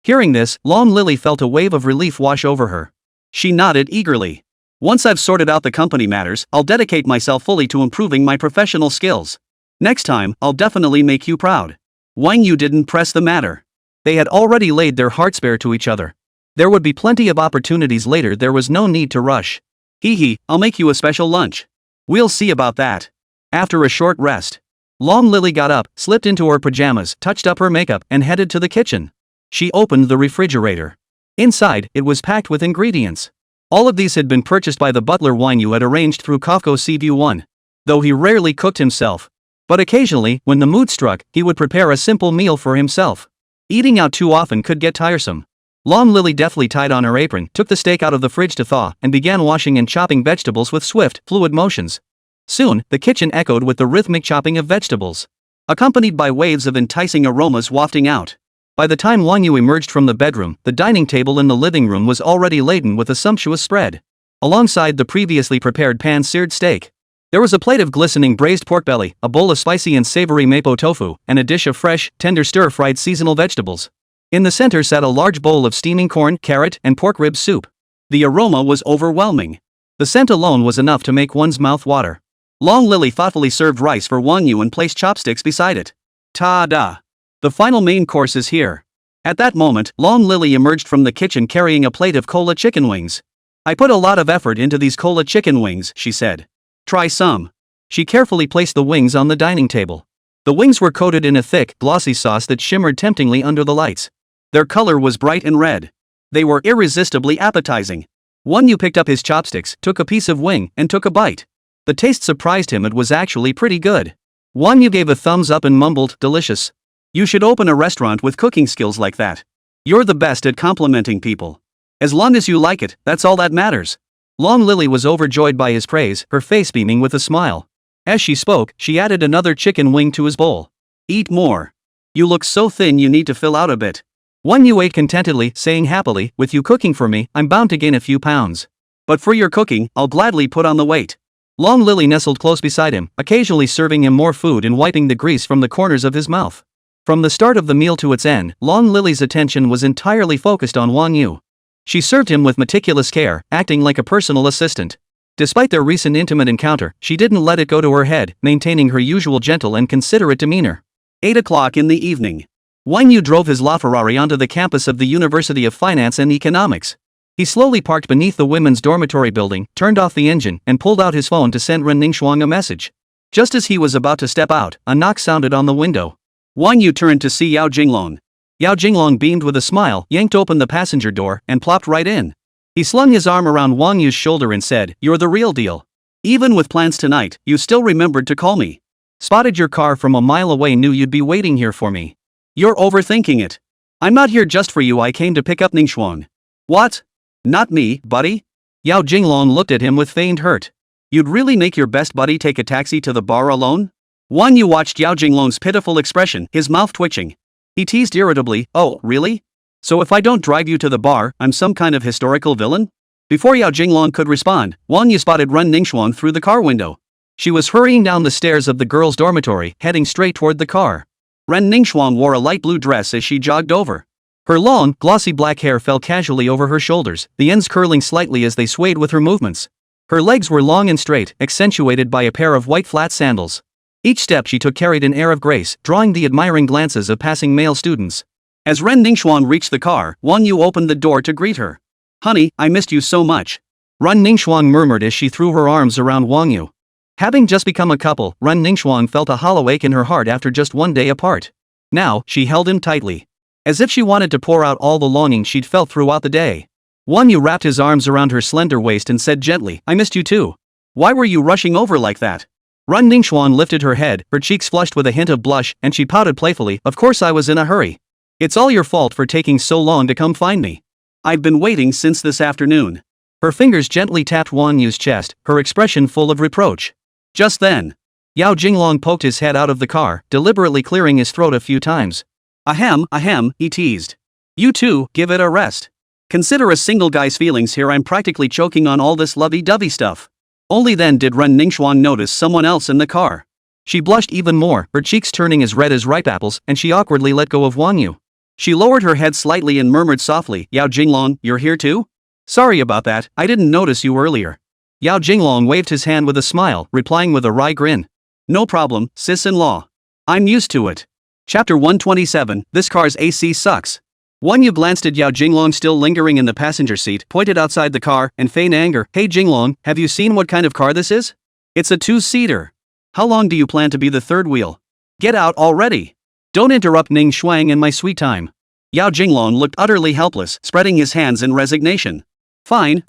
Hearing this, Long Lily felt a wave of relief wash over her. She nodded eagerly. "Once I've sorted out the company matters, I'll dedicate myself fully to improving my professional skills. Next time, I'll definitely make you proud." Wang Yu didn't press the matter. They had already laid their hearts bare to each other. There would be plenty of opportunities later. There was no need to rush. I'll make you a special lunch. We'll see about that." After a short rest, Long Lily got up, slipped into her pajamas, touched up her makeup, and headed to the kitchen. She opened the refrigerator. Inside, it was packed with ingredients. All of these had been purchased by the butler Wang Yu had arranged through Kafko Seaview 1. Though he rarely cooked himself. But occasionally, when the mood struck, he would prepare a simple meal for himself. Eating out too often could get tiresome. Long Lily deftly tied on her apron, took the steak out of the fridge to thaw, and began washing and chopping vegetables with swift, fluid motions. Soon, the kitchen echoed with the rhythmic chopping of vegetables, accompanied by waves of enticing aromas wafting out. By the time Wang Yu emerged from the bedroom, the dining table in the living room was already laden with a sumptuous spread. Alongside the previously prepared pan-seared steak, There was a plate of glistening braised pork belly, a bowl of spicy and savory mapo tofu, and a dish of fresh, tender stir-fried seasonal vegetables. In the center sat a large bowl of steaming corn, carrot, and pork rib soup. The aroma was overwhelming. The scent alone was enough to make one's mouth water. Long Lily thoughtfully served rice for Wang You and placed chopsticks beside it. Ta-da! The final main course is here. At that moment, Long Lily emerged from the kitchen carrying a plate of cola chicken wings. I put a lot of effort into these cola chicken wings, she said. Try some. She carefully placed the wings on the dining table. The wings were coated in a thick, glossy sauce that shimmered temptingly under the lights. Their color was bright and red. They were irresistibly appetizing. Wang You picked up his chopsticks, took a piece of wing, and took a bite. The taste surprised him. It was actually pretty good. Wang Yu gave a thumbs up and mumbled, delicious. You should open a restaurant with cooking skills like that. You're the best at complimenting people. As long as you like it, that's all that matters. Long Lily was overjoyed by his praise, her face beaming with a smile. As she spoke, she added another chicken wing to his bowl. Eat more. You look so thin you need to fill out a bit. Wang Yu ate contentedly, saying happily, with you cooking for me, I'm bound to gain a few pounds. But for your cooking, I'll gladly put on the weight. Long Lily nestled close beside him, occasionally serving him more food and wiping the grease from the corners of his mouth. From the start of the meal to its end, Long Lily's attention was entirely focused on Wang Yu. She served him with meticulous care, acting like a personal assistant. Despite their recent intimate encounter, she didn't let it go to her head, maintaining her usual gentle and considerate demeanor. 8 o'clock in the evening. Wang Yu drove his LaFerrari onto the campus of the University of Finance and Economics. He slowly parked beneath the women's dormitory building, turned off the engine, and pulled out his phone to send Ren Ningxuang a message. Just as he was about to step out, a knock sounded on the window. Wang Yu turned to see Yao Jinglong. Yao Jinglong beamed with a smile, yanked open the passenger door, and plopped right in. He slung his arm around Wang Yu's shoulder and said, You're the real deal. Even with plans tonight, you still remembered to call me. Spotted your car from a mile away, knew you'd be waiting here for me. You're overthinking it. I'm not here just for you, I came to pick up Ningxuang. What? Not me, buddy? Yao Jinglong looked at him with feigned hurt. You'd really make your best buddy take a taxi to the bar alone? Wang Yu watched Yao Jinglong's pitiful expression, his mouth twitching. He teased irritably, Oh, really? So if I don't drive you to the bar, I'm some kind of historical villain? Before Yao Jinglong could respond, Wang Yu spotted Ren Ningxuang through the car window. She was hurrying down the stairs of the girls' dormitory, heading straight toward the car. Ren Ningxuang wore a light blue dress as she jogged over. Her long, glossy black hair fell casually over her shoulders, the ends curling slightly as they swayed with her movements. Her legs were long and straight, accentuated by a pair of white flat sandals. Each step she took carried an air of grace, drawing the admiring glances of passing male students. As Ren Ningxuang reached the car, Wang Yu opened the door to greet her. Honey, I missed you so much. Ren Ningxuang murmured as she threw her arms around Wang Yu. Having just become a couple, Ren Ningxuang felt a hollow ache in her heart after just one day apart. Now, she held him tightly. As if she wanted to pour out all the longing she'd felt throughout the day. Wang Yu wrapped his arms around her slender waist and said gently, I missed you too. Why were you rushing over like that? Ren Ningxuang lifted her head, her cheeks flushed with a hint of blush, and she pouted playfully, Of course I was in a hurry. It's all your fault for taking so long to come find me. I've been waiting since this afternoon. Her fingers gently tapped Wang Yu's chest, her expression full of reproach. Just then, Yao Jinglong poked his head out of the car, deliberately clearing his throat a few times. Ahem, he teased. You too, give it a rest. Consider a single guy's feelings here, I'm practically choking on all this lovey-dovey stuff. Only then did Ren Ningxuang notice someone else in the car. She blushed even more, her cheeks turning as red as ripe apples, and she awkwardly let go of Wang Yu. She lowered her head slightly and murmured softly, Yao Jinglong, you're here too? Sorry about that, I didn't notice you earlier. Yao Jinglong waved his hand with a smile, replying with a wry grin. No problem, sis-in-law. I'm used to it. Chapter 127, This car's AC sucks. Wang Yu glanced at Yao Jinglong still lingering in the passenger seat, pointed outside the car, and feigned anger. Hey Jinglong, have you seen what kind of car this is? It's a two-seater. How long do you plan to be the third wheel? Get out already. Don't interrupt Ning Shuang and my sweet time. Yao Jinglong looked utterly helpless, spreading his hands in resignation. Fine.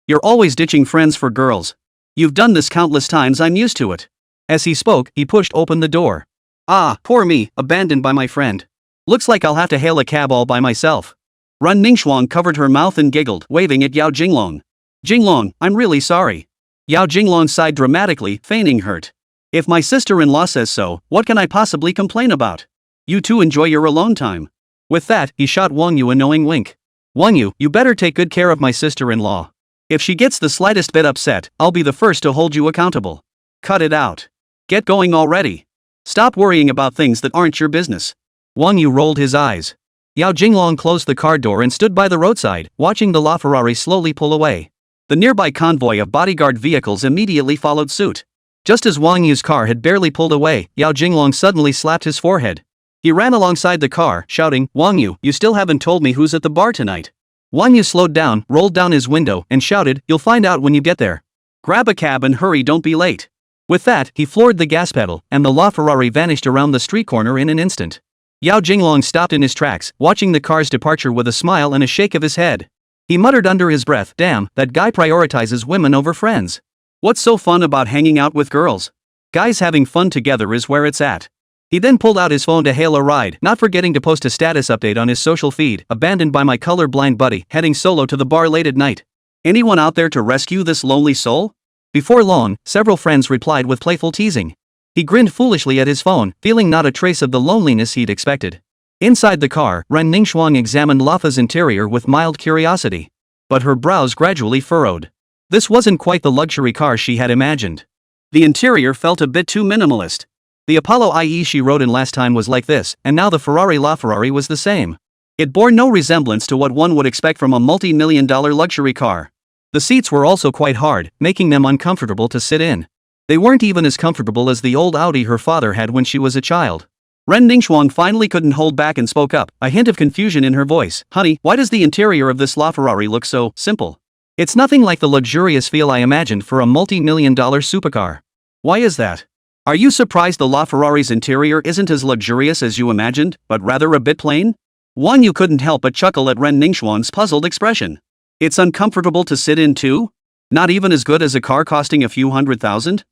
You're always ditching friends for girls. You've done this countless times, I'm used to it. As he spoke, he pushed open the door. Ah, poor me, abandoned by my friend. Looks like I'll have to hail a cab all by myself. Ren Ningxuang covered her mouth and giggled, waving at Yao Jinglong. Jinglong, I'm really sorry. Yao Jinglong sighed dramatically, feigning hurt. If my sister-in-law says so, what can I possibly complain about? You two enjoy your alone time. With that, he shot Wang Yu a knowing wink. Wang Yu, you better take good care of my sister-in-law. If she gets the slightest bit upset, I'll be the first to hold you accountable. Cut it out. Get going already. Stop worrying about things that aren't your business. Wang Yu rolled his eyes. Yao Jinglong closed the car door and stood by the roadside, watching the LaFerrari slowly pull away. The nearby convoy of bodyguard vehicles immediately followed suit. Just as Wang Yu's car had barely pulled away, Yao Jinglong suddenly slapped his forehead. He ran alongside the car, shouting, "Wang Yu, you still haven't told me who's at the bar tonight." Wang Yu slowed down, rolled down his window, and shouted, "You'll find out when you get there. Grab a cab and hurry, don't be late." With that, he floored the gas pedal, and the LaFerrari vanished around the street corner in an instant. Yao Jinglong stopped in his tracks, watching the car's departure with a smile and a shake of his head. He muttered under his breath, "Damn, that guy prioritizes women over friends. What's so fun about hanging out with girls? Guys having fun together is where it's at." He then pulled out his phone to hail a ride, not forgetting to post a status update on his social feed, "Abandoned by my color-blind buddy, heading solo to the bar late at night. Anyone out there to rescue this lonely soul?" Before long, several friends replied with playful teasing. He grinned foolishly at his phone, feeling not a trace of the loneliness he'd expected. Inside the car, Ren Ningxuang examined Lafa's interior with mild curiosity. But her brows gradually furrowed. This wasn't quite the luxury car she had imagined. The interior felt a bit too minimalist. The Apollo IE she rode in last time was like this, and now the Ferrari LaFerrari was the same. It bore no resemblance to what one would expect from a multi-million-dollar luxury car. The seats were also quite hard, making them uncomfortable to sit in. They weren't even as comfortable as the old Audi her father had when she was a child. Ren Ningxuang finally couldn't hold back and spoke up, a hint of confusion in her voice. "Honey, why does the interior of this LaFerrari look so simple? It's nothing like the luxurious feel I imagined for a multi-million-dollar supercar." "Why is that? Are you surprised the LaFerrari's interior isn't as luxurious as you imagined, but rather a bit plain?" Wang Yu couldn't help but chuckle at Ren Ningxuang's puzzled expression. "It's uncomfortable to sit in too? Not even as good as a car costing a few $100,000?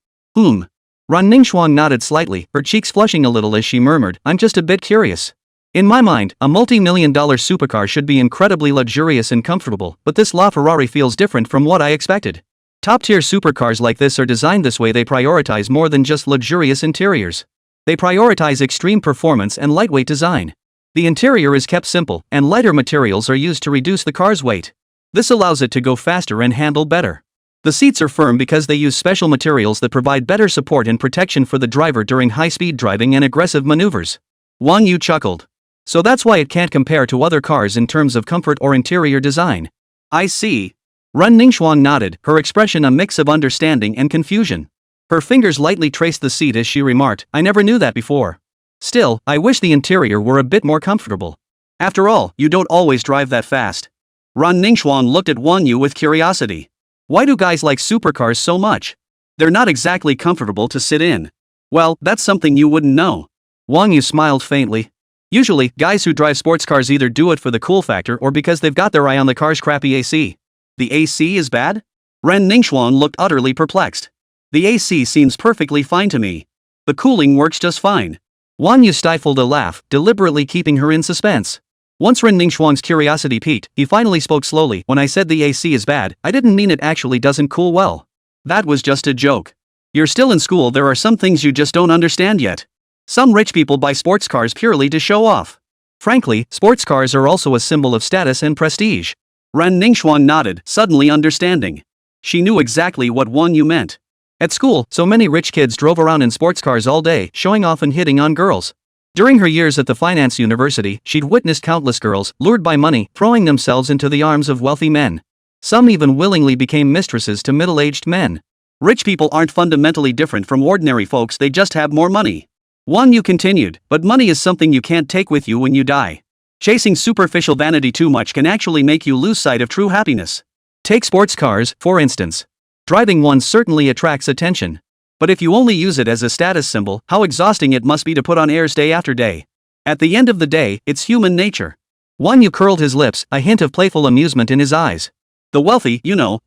Ren Ningxuang nodded slightly, her cheeks flushing a little as she murmured, "I'm just a bit curious. In my mind, a multi-million-dollar supercar should be incredibly luxurious and comfortable, but this LaFerrari feels different from what I expected. Top-tier supercars like this are designed this way. They prioritize more than just luxurious interiors. They prioritize extreme performance and lightweight design. The interior is kept simple, and lighter materials are used to reduce the car's weight. This allows it to go faster and handle better. The seats are firm because they use special materials that provide better support and protection for the driver during high-speed driving and aggressive maneuvers." Wang Yu chuckled. "So that's why it can't compare to other cars in terms of comfort or interior design." "I see." Ren Ningxuang nodded, her expression a mix of understanding and confusion. Her fingers lightly traced the seat as she remarked, "I never knew that before. Still, I wish the interior were a bit more comfortable. After all, you don't always drive that fast." Ren Ningxuang looked at Wang Yu with curiosity. "Why do guys like supercars so much? They're not exactly comfortable to sit in." "Well, that's something you wouldn't know." Wang Yu smiled faintly. "Usually, guys who drive sports cars either do it for the cool factor or because they've got their eye on the car's crappy AC. The AC is bad?" Ren Ningxuang looked utterly perplexed. "The AC seems perfectly fine to me. The cooling works just fine." Wang Yu stifled a laugh, deliberately keeping her in suspense. Once Ren Ningxuang's curiosity piqued, he finally spoke slowly. "When I said the AC is bad, I didn't mean it actually doesn't cool well. That was just a joke. You're still in school. There are some things you just don't understand yet. Some rich people buy sports cars purely to show off. Frankly, sports cars are also a symbol of status and prestige." Ren Ningxuang nodded, suddenly understanding. She knew exactly what Wang Yu meant. At school, so many rich kids drove around in sports cars all day, showing off and hitting on girls. During her years at the finance university, she'd witnessed countless girls, lured by money, throwing themselves into the arms of wealthy men. Some even willingly became mistresses to middle-aged men. Rich people aren't fundamentally different from ordinary folks, they just have more money. Wang Yu continued, "But money is something you can't take with you when you die. Chasing superficial vanity too much can actually make you lose sight of true happiness. Take sports cars, for instance. Driving one certainly attracts attention. But if you only use it as a status symbol, how exhausting it must be to put on airs day after day. At the end of the day, it's human nature." Wang Yu curled his lips, a hint of playful amusement in his eyes. "The wealthy,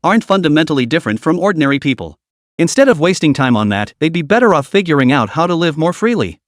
aren't fundamentally different from ordinary people. Instead of wasting time on that, they'd be better off figuring out how to live more freely."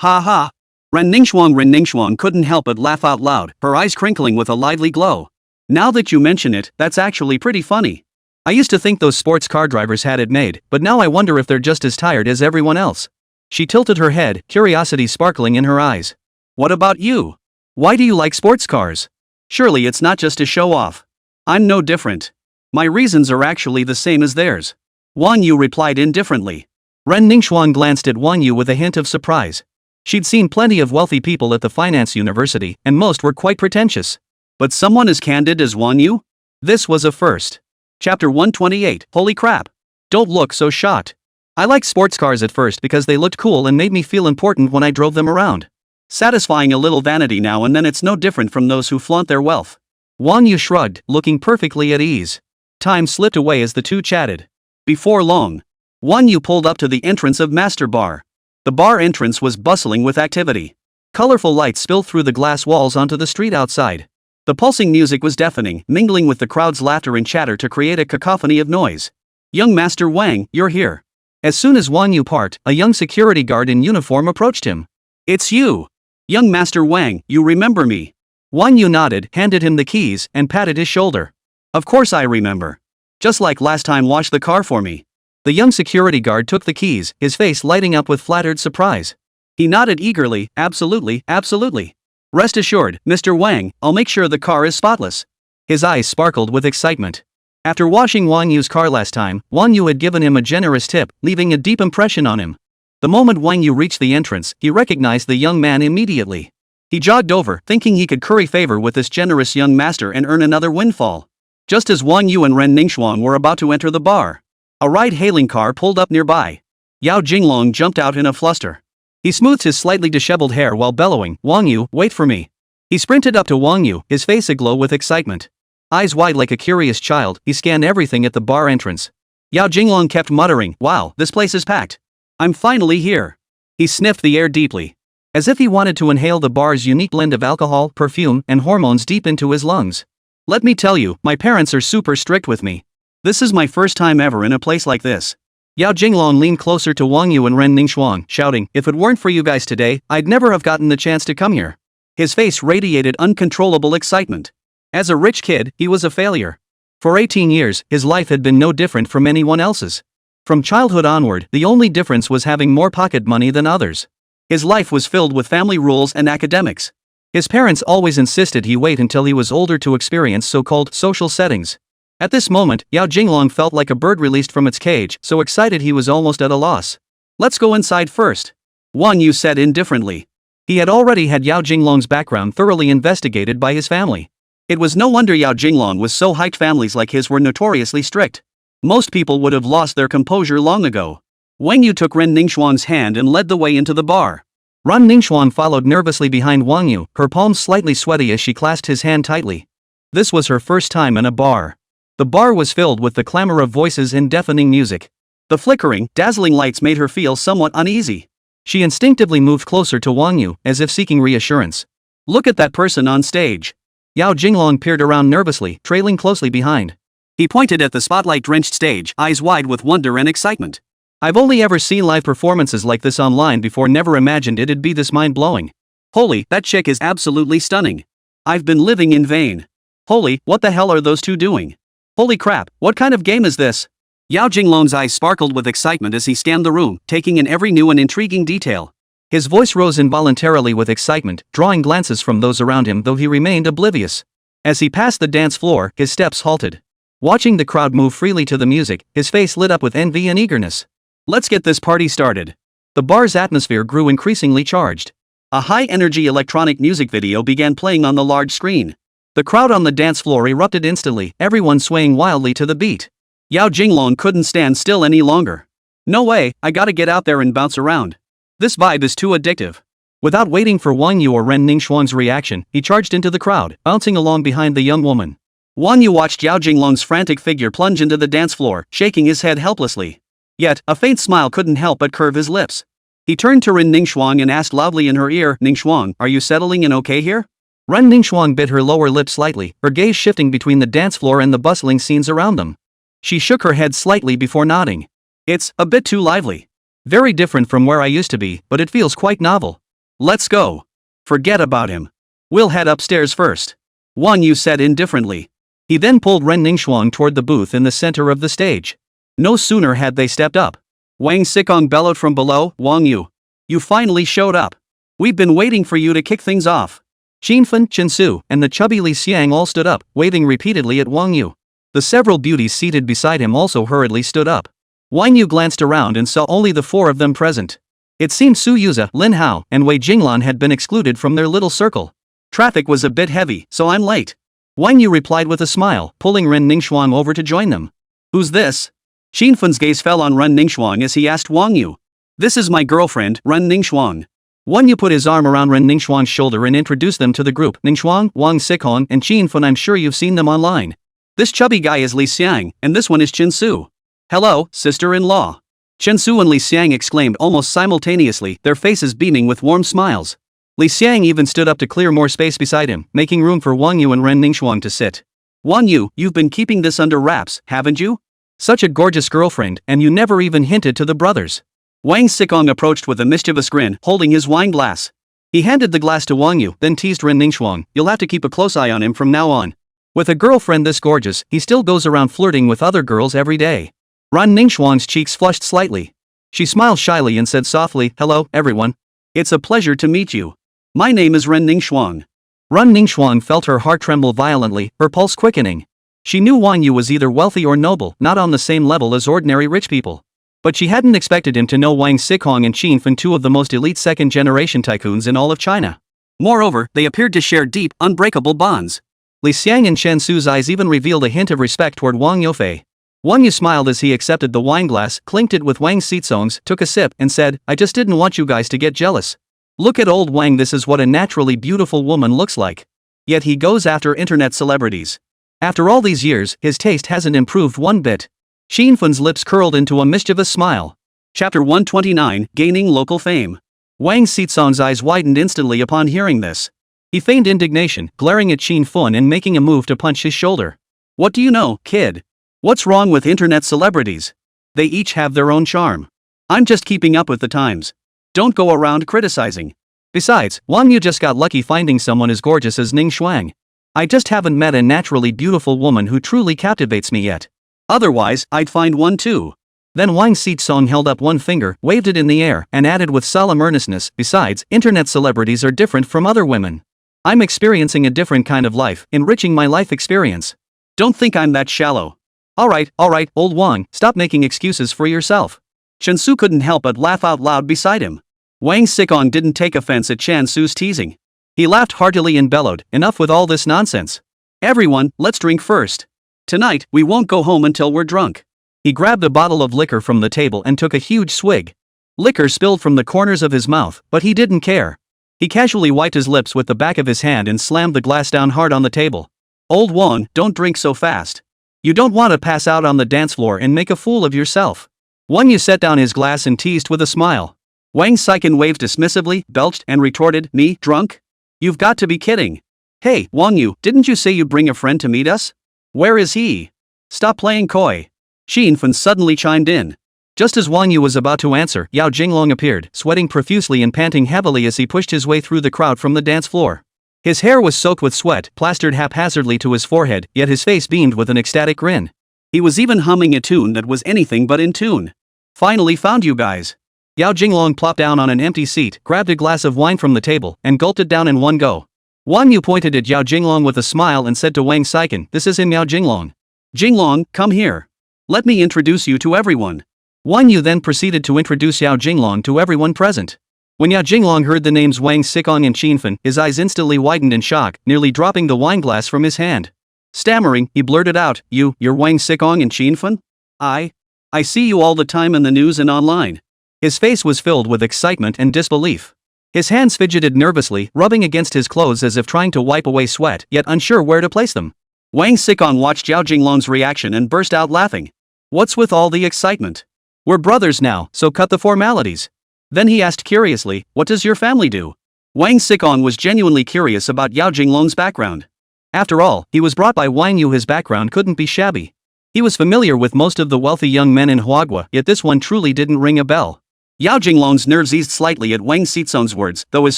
"Ha ha." Ren Ningxuang couldn't help but laugh out loud, her eyes crinkling with a lively glow. "Now that you mention it, that's actually pretty funny. I used to think those sports car drivers had it made, but now I wonder if they're just as tired as everyone else." She tilted her head, curiosity sparkling in her eyes. "What about you? Why do you like sports cars? Surely it's not just to show off." "I'm no different. My reasons are actually the same as theirs." Wang Yu replied indifferently. Ren Ningxuan glanced at Wang You with a hint of surprise. She'd seen plenty of wealthy people at the finance university, and most were quite pretentious. But someone as candid as Wang You? This was a first. Chapter 128, Holy crap. Don't look so shocked. I liked sports cars at first because they looked cool and made me feel important when I drove them around. Satisfying a little vanity now and then, it's no different from those who flaunt their wealth. Wang Yu shrugged, looking perfectly at ease. Time slipped away as the two chatted. Before long, Wang Yu pulled up to the entrance of Master Bar. The bar entrance was bustling with activity. Colorful lights spilled through the glass walls onto the street outside. The pulsing music was deafening, mingling with the crowd's laughter and chatter to create a cacophony of noise. Young Master Wang, you're here. As soon as Wang Yu parked, a young security guard in uniform approached him. It's you. Young Master Wang, you remember me? Wang Yu nodded, handed him the keys, and patted his shoulder. Of course I remember. Just like last time, wash the car for me. The young security guard took the keys, his face lighting up with flattered surprise. He nodded eagerly, absolutely, absolutely. Rest assured, Mr. Wang, I'll make sure the car is spotless. His eyes sparkled with excitement. After washing Wang Yu's car last time, Wang Yu had given him a generous tip, leaving a deep impression on him. The moment Wang Yu reached the entrance, he recognized the young man immediately. He jogged over, thinking he could curry favor with this generous young master and earn another windfall. Just as Wang Yu and Ren Ningxuan were about to enter the bar, a ride-hailing car pulled up nearby. Yao Jinglong jumped out in a fluster. He smoothed his slightly disheveled hair while bellowing, "Wang Yu, wait for me." He sprinted up to Wang Yu, his face aglow with excitement. Eyes wide like a curious child, he scanned everything at the bar entrance. Yao Jinglong kept muttering, "Wow, this place is packed. I'm finally here." He sniffed the air deeply, as if he wanted to inhale the bar's unique blend of alcohol, perfume, and hormones deep into his lungs. "Let me tell you, my parents are super strict with me. This is my first time ever in a place like this." Yao Jinglong leaned closer to Wang Yu and Ren Ningxuan, shouting, "If it weren't for you guys today, I'd never have gotten the chance to come here." His face radiated uncontrollable excitement. As a rich kid, he was a failure. For 18 years, his life had been no different from anyone else's. From childhood onward, the only difference was having more pocket money than others. His life was filled with family rules and academics. His parents always insisted he wait until he was older to experience so-called social settings. At this moment, Yao Jinglong felt like a bird released from its cage, so excited he was almost at a loss. "Let's go inside first," Wang Yu said indifferently. He had already had Yao Jinglong's background thoroughly investigated by his family. It was no wonder Yao Jinglong was so hyped. Families like his were notoriously strict. Most people would have lost their composure long ago. Wang Yu took Ren Ningxuan's hand and led the way into the bar. Ren Ningxuan followed nervously behind Wang Yu, her palms slightly sweaty as she clasped his hand tightly. This was her first time in a bar. The bar was filled with the clamor of voices and deafening music. The flickering, dazzling lights made her feel somewhat uneasy. She instinctively moved closer to Wang Yu, as if seeking reassurance. "Look at that person on stage." Yao Jinglong peered around nervously, trailing closely behind. He pointed at the spotlight-drenched stage, eyes wide with wonder and excitement. "I've only ever seen live performances like this online before, never imagined it'd be this mind-blowing. Holy, that chick is absolutely stunning. I've been living in vain. Holy, what the hell are those two doing? Holy crap, what kind of game is this?" Yao Jinglong's eyes sparkled with excitement as he scanned the room, taking in every new and intriguing detail. His voice rose involuntarily with excitement, drawing glances from those around him, though he remained oblivious. As he passed the dance floor, his steps halted. Watching the crowd move freely to the music, his face lit up with envy and eagerness. "Let's get this party started." The bar's atmosphere grew increasingly charged. A high-energy electronic music video began playing on the large screen. The crowd on the dance floor erupted instantly, everyone swaying wildly to the beat. Yao Jinglong couldn't stand still any longer. "No way, I gotta get out there and bounce around. This vibe is too addictive." Without waiting for Wang Yu or Ren Ningxuan's reaction, he charged into the crowd, bouncing along behind the young woman. Wang Yu watched Yao Jinglong's frantic figure plunge into the dance floor, shaking his head helplessly. Yet, a faint smile couldn't help but curve his lips. He turned to Ren Ningxuan and asked loudly in her ear, "Ningxuan, are you settling in okay here?" Ren Ningxuan bit her lower lip slightly, her gaze shifting between the dance floor and the bustling scenes around them. She shook her head slightly before nodding. "It's a bit too lively. Very different from where I used to be, but it feels quite novel. Let's go. Forget about him. We'll head upstairs first," Wang Yu said indifferently. He then pulled Ren Ningxuan toward the booth in the center of the stage. No sooner had they stepped up. Wang Sikong bellowed from below, "Wang Yu, you finally showed up. We've been waiting for you to kick things off." Qinfen, Chinsu, and the chubby Li Xiang all stood up, waving repeatedly at Wang Yu. The several beauties seated beside him also hurriedly stood up. Wang Yu glanced around and saw only the four of them present. It seemed Su Yuza, Lin Hao, and Wei Jinglan had been excluded from their little circle. Traffic was a bit heavy, so I'm late. Wang Yu replied with a smile, pulling Ren Ningxuang over to join them. Who's this? Xinfun's gaze fell on Ren Ningxuang as he asked Wang Yu. This is my girlfriend, Ren Ningxuang. Wang Yu put his arm around Ren Ningxuang's shoulder and introduced them to the group. Ningxuang, Wang Xikong, and Xinfun. I'm sure you've seen them online. This chubby guy is Li Xiang, and this one is Chen Su. Hello, sister-in-law. Chen Su and Li Xiang exclaimed almost simultaneously, their faces beaming with warm smiles. Li Xiang even stood up to clear more space beside him, making room for Wang Yu and Ren Ningxuang to sit. Wang Yu, you've been keeping this under wraps, haven't you? Such a gorgeous girlfriend, and you never even hinted to the brothers. Wang Xikong approached with a mischievous grin, holding his wine glass. He handed the glass to Wang Yu, then teased Ren Ningxuang. You'll have to keep a close eye on him from now on. With a girlfriend this gorgeous, he still goes around flirting with other girls every day. Ren Ningxuang's cheeks flushed slightly. She smiled shyly and said softly, Hello, everyone. It's a pleasure to meet you. My name is Ren Ningxuang. Ren Ningxuang felt her heart tremble violently, her pulse quickening. She knew Wang Yu was either wealthy or noble, not on the same level as ordinary rich people. But she hadn't expected him to know Wang Xikong and Qinfen, two of the most elite second-generation tycoons in all of China. Moreover, they appeared to share deep, unbreakable bonds. Li Xiang and Chen Su's eyes even revealed a hint of respect toward Wang Yufei. Wang Yu smiled as he accepted the wineglass, clinked it with Wang Xizong's, took a sip, and said, I just didn't want you guys to get jealous. Look at old Wang, this is what a naturally beautiful woman looks like. Yet he goes after internet celebrities. After all these years, his taste hasn't improved one bit. Xinfun's lips curled into a mischievous smile. Chapter 129, Gaining Local Fame. Wang Xizong's eyes widened instantly upon hearing this. He feigned indignation, glaring at Xinfun and making a move to punch his shoulder. What do you know, kid? What's wrong with internet celebrities? They each have their own charm. I'm just keeping up with the times. Don't go around criticizing. Besides, Wang Yu just got lucky finding someone as gorgeous as Ningxuang. I just haven't met a naturally beautiful woman who truly captivates me yet. Otherwise, I'd find one too. Then Wang Xizong held up one finger, waved it in the air, and added with solemn earnestness, besides, internet celebrities are different from other women. I'm experiencing a different kind of life, enriching my life experience. Don't think I'm that shallow. Alright, old Wang, stop making excuses for yourself. Chen Su couldn't help but laugh out loud beside him. Wang Xikong didn't take offense at Chen Su's teasing. He laughed heartily and bellowed, enough with all this nonsense. Everyone, let's drink first. Tonight, we won't go home until we're drunk. He grabbed a bottle of liquor from the table and took a huge swig. Liquor spilled from the corners of his mouth, but he didn't care. He casually wiped his lips with the back of his hand and slammed the glass down hard on the table. Old Wang, don't drink so fast. You don't want to pass out on the dance floor and make a fool of yourself. Wang Yu set down his glass and teased with a smile. Wang Xikong waved dismissively, belched, and retorted, Me, drunk? You've got to be kidding. Hey, Wang Yu, didn't you say you'd bring a friend to meet us? Where is he? Stop playing coy. Xinfen suddenly chimed in. Just as Wang Yu was about to answer, Yao Jinglong appeared, sweating profusely and panting heavily as he pushed his way through the crowd from the dance floor. His hair was soaked with sweat, plastered haphazardly to his forehead, yet his face beamed with an ecstatic grin. He was even humming a tune that was anything but in tune. Finally found you guys. Yao Jinglong plopped down on an empty seat, grabbed a glass of wine from the table, and gulped it down in one go. Wang Yu pointed at Yao Jinglong with a smile and said to Wang Xikong, This is him, Yao Jinglong. Jinglong, come here. Let me introduce you to everyone. Wang Yu then proceeded to introduce Yao Jinglong to everyone present. When Yao Jinglong heard the names Wang Xikong and Qinfen, his eyes instantly widened in shock, nearly dropping the wineglass from his hand. Stammering, he blurted out, You're Wang Xikong and Qinfen? I see you all the time in the news and online. His face was filled with excitement and disbelief. His hands fidgeted nervously, rubbing against his clothes as if trying to wipe away sweat, yet unsure where to place them. Wang Xikong watched Yao Jinglong's reaction and burst out laughing. What's with all the excitement? We're brothers now, so cut the formalities. Then he asked curiously, What does your family do? Wang Xikong was genuinely curious about Yao Jinglong's background. After all, he was brought by Wang Yu. His background couldn't be shabby. He was familiar with most of the wealthy young men in Huagua, yet this one truly didn't ring a bell. Yao Jinglong's nerves eased slightly at Wang Xizong's words, though his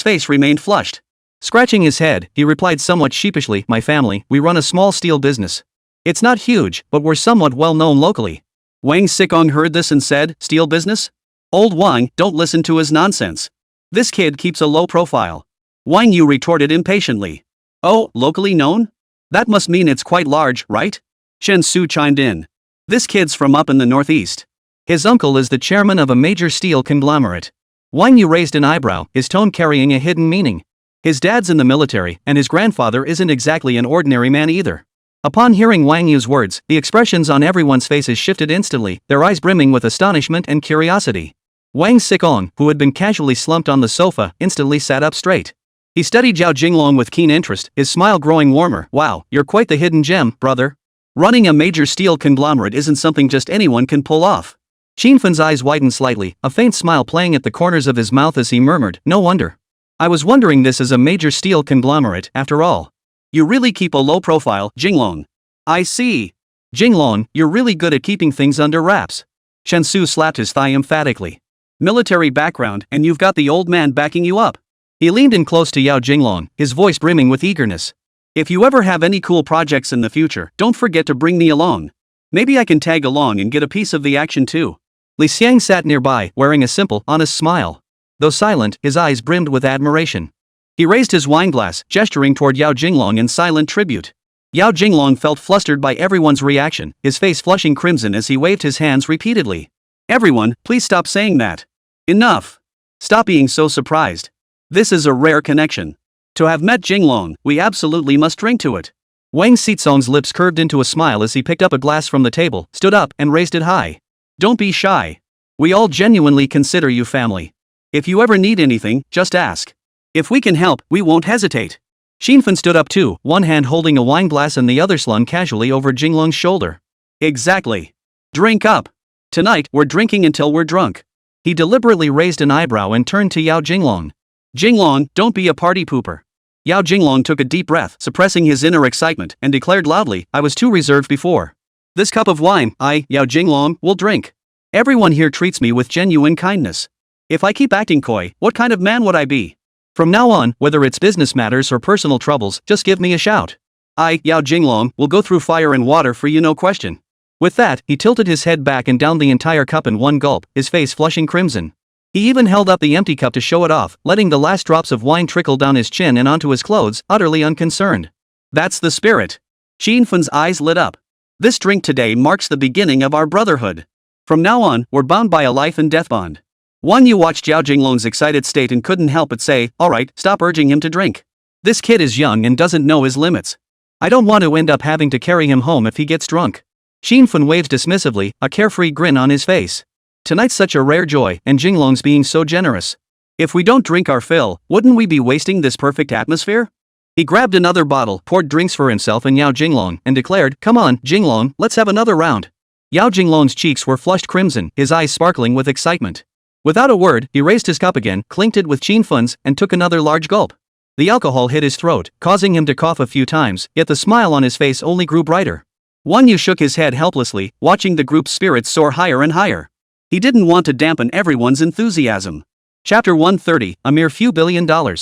face remained flushed. Scratching his head, he replied somewhat sheepishly, My family, we run a small steel business. It's not huge, but we're somewhat well known locally. Wang Xikong heard this and said, Steel business? Old Wang, don't listen to his nonsense. This kid keeps a low profile. Wang Yu retorted impatiently. Oh, locally known? That must mean it's quite large, right? Chen Su chimed in. This kid's from up in the northeast. His uncle is the chairman of a major steel conglomerate. Wang You raised an eyebrow, his tone carrying a hidden meaning. His dad's in the military, and his grandfather isn't exactly an ordinary man either. Upon hearing Wang Yu's words, the expressions on everyone's faces shifted instantly, their eyes brimming with astonishment and curiosity. Wang Xikong, who had been casually slumped on the sofa, instantly sat up straight. He studied Zhao Jinglong with keen interest, his smile growing warmer. Wow, you're quite the hidden gem, brother. Running a major steel conglomerate isn't something just anyone can pull off. Qinfen's eyes widened slightly, a faint smile playing at the corners of his mouth as he murmured, no wonder. I was wondering, this is a major steel conglomerate, after all. You really keep a low profile, Jinglong. I see. Jinglong, you're really good at keeping things under wraps. Shensu slapped his thigh emphatically. Military background, and you've got the old man backing you up. He leaned in close to Yao Jinglong, his voice brimming with eagerness. If you ever have any cool projects in the future, don't forget to bring me along. Maybe I can tag along and get a piece of the action too. Li Xiang sat nearby, wearing a simple, honest smile. Though silent, his eyes brimmed with admiration. He raised his wineglass, gesturing toward Yao Jinglong in silent tribute. Yao Jinglong felt flustered by everyone's reaction, his face flushing crimson as he waved his hands repeatedly. Everyone, please stop saying that. Enough. Stop being so surprised. This is a rare connection. To have met Jinglong, we absolutely must drink to it. Wang Xizong's lips curved into a smile as he picked up a glass from the table, stood up, and raised it high. Don't be shy. We all genuinely consider you family. If you ever need anything, just ask. If we can help, we won't hesitate. Xinfen stood up too, one hand holding a wine glass and the other slung casually over Jinglong's shoulder. Exactly. Drink up. Tonight, we're drinking until we're drunk. He deliberately raised an eyebrow and turned to Yao Jinglong. Jinglong, don't be a party pooper. Yao Jinglong took a deep breath, suppressing his inner excitement, and declared loudly, I was too reserved before. This cup of wine, I, Yao Jinglong, will drink. Everyone here treats me with genuine kindness. If I keep acting coy, what kind of man would I be? From now on, whether it's business matters or personal troubles, just give me a shout. I, Yao Jinglong, will go through fire and water for you, no question. With that, he tilted his head back and downed the entire cup in one gulp, his face flushing crimson. He even held up the empty cup to show it off, letting the last drops of wine trickle down his chin and onto his clothes, utterly unconcerned. That's the spirit. Qinfen's eyes lit up. This drink today marks the beginning of our brotherhood. From now on, we're bound by a life and death bond. Wang Yu watched Zhao Jinglong's excited state and couldn't help but say, alright, stop urging him to drink. This kid is young and doesn't know his limits. I don't want to end up having to carry him home if he gets drunk. Qinfen waved dismissively, a carefree grin on his face. Tonight's such a rare joy, and Jinglong's being so generous. If we don't drink our fill, wouldn't we be wasting this perfect atmosphere? He grabbed another bottle, poured drinks for himself and Yao Jinglong, and declared, come on, Jinglong, let's have another round. Yao Jinglong's cheeks were flushed crimson, his eyes sparkling with excitement. Without a word, he raised his cup again, clinked it with Qinfen's, and took another large gulp. The alcohol hit his throat, causing him to cough a few times, yet the smile on his face only grew brighter. Wang Yu shook his head helplessly, watching the group's spirits soar higher and higher. He didn't want to dampen everyone's enthusiasm. Chapter 130, a mere few $1 billion.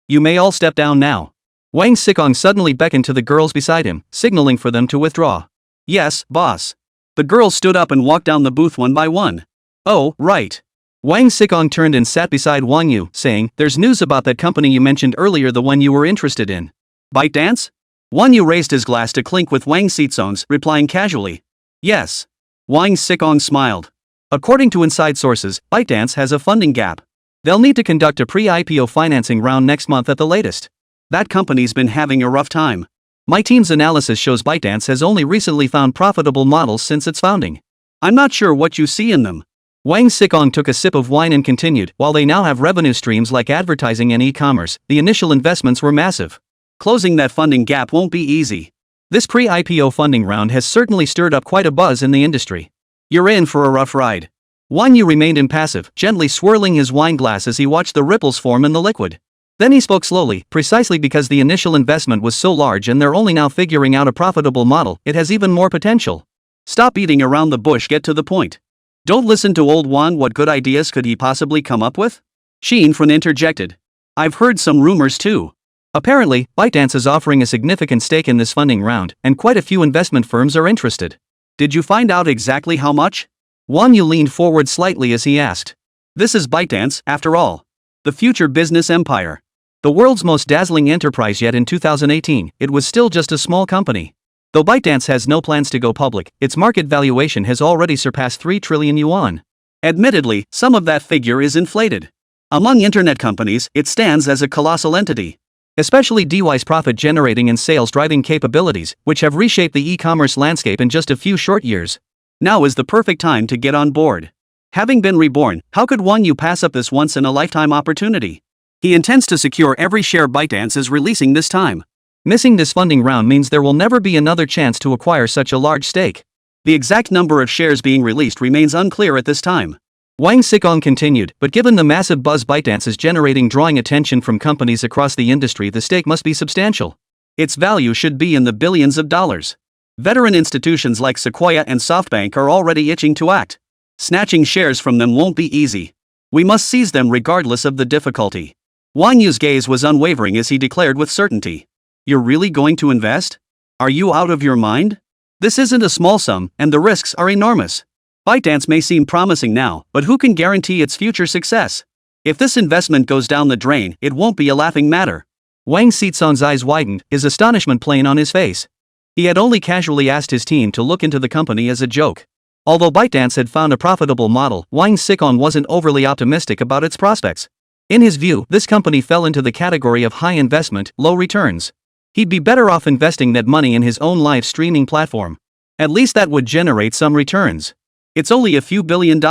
You may all step down now. Wang Xikong suddenly beckoned to the girls beside him, signaling for them to withdraw. Yes, boss. The girls stood up and walked down the booth one by one. Oh, right. Wang Xikong turned and sat beside Wang Yu, saying, there's news about that company you mentioned earlier, the one you were interested in. ByteDance? Wang Yu raised his glass to clink with Wang Xizong's, replying casually. Yes. Wang Xikong smiled. According to inside sources, ByteDance has a funding gap. They'll need to conduct a pre-IPO financing round next month at the latest. That company's been having a rough time. My team's analysis shows ByteDance has only recently found profitable models since its founding. I'm not sure what you see in them. Wang Xikong took a sip of wine and continued, while they now have revenue streams like advertising and e-commerce, the initial investments were massive. Closing that funding gap won't be easy. This pre-IPO funding round has certainly stirred up quite a buzz in the industry. You're in for a rough ride. Wang Yu remained impassive, gently swirling his wine glass as he watched the ripples form in the liquid. Then he spoke slowly, precisely because the initial investment was so large and they're only now figuring out a profitable model, it has even more potential. Stop beating around the bush, get to the point. Don't listen to old Wang, what good ideas could he possibly come up with? Qinfen interjected. I've heard some rumors too. Apparently, ByteDance is offering a significant stake in this funding round, and quite a few investment firms are interested. Did you find out exactly how much? Wang Yu leaned forward slightly as he asked. This is ByteDance, after all. The future business empire. The world's most dazzling enterprise, yet in 2018, it was still just a small company. Though ByteDance has no plans to go public, its market valuation has already surpassed 3 trillion yuan. Admittedly, some of that figure is inflated. Among internet companies, it stands as a colossal entity. Especially DY's profit-generating and sales-driving capabilities, which have reshaped the e-commerce landscape in just a few short years. Now is the perfect time to get on board. Having been reborn, how could Wang You pass up this once-in-a-lifetime opportunity? He intends to secure every share ByteDance is releasing this time. Missing this funding round means there will never be another chance to acquire such a large stake. The exact number of shares being released remains unclear at this time. Wang Xikong continued, but given the massive buzz ByteDance is generating drawing attention from companies across the industry, the stake must be substantial. Its value should be in the billions of dollars. Veteran institutions like Sequoia and SoftBank are already itching to act. Snatching shares from them won't be easy. We must seize them regardless of the difficulty. Wang Yu's gaze was unwavering as he declared with certainty. You're really going to invest? Are you out of your mind? This isn't a small sum, and the risks are enormous. ByteDance may seem promising now, but who can guarantee its future success? If this investment goes down the drain, it won't be a laughing matter. Wang Xizong's eyes widened, his astonishment plain on his face. He had only casually asked his team to look into the company as a joke. Although ByteDance had found a profitable model, Wang Xikong wasn't overly optimistic about its prospects. In his view, this company fell into the category of high investment, low returns. He'd be better off investing that money in his own live streaming platform. At least that would generate some returns. It's only a few $billion.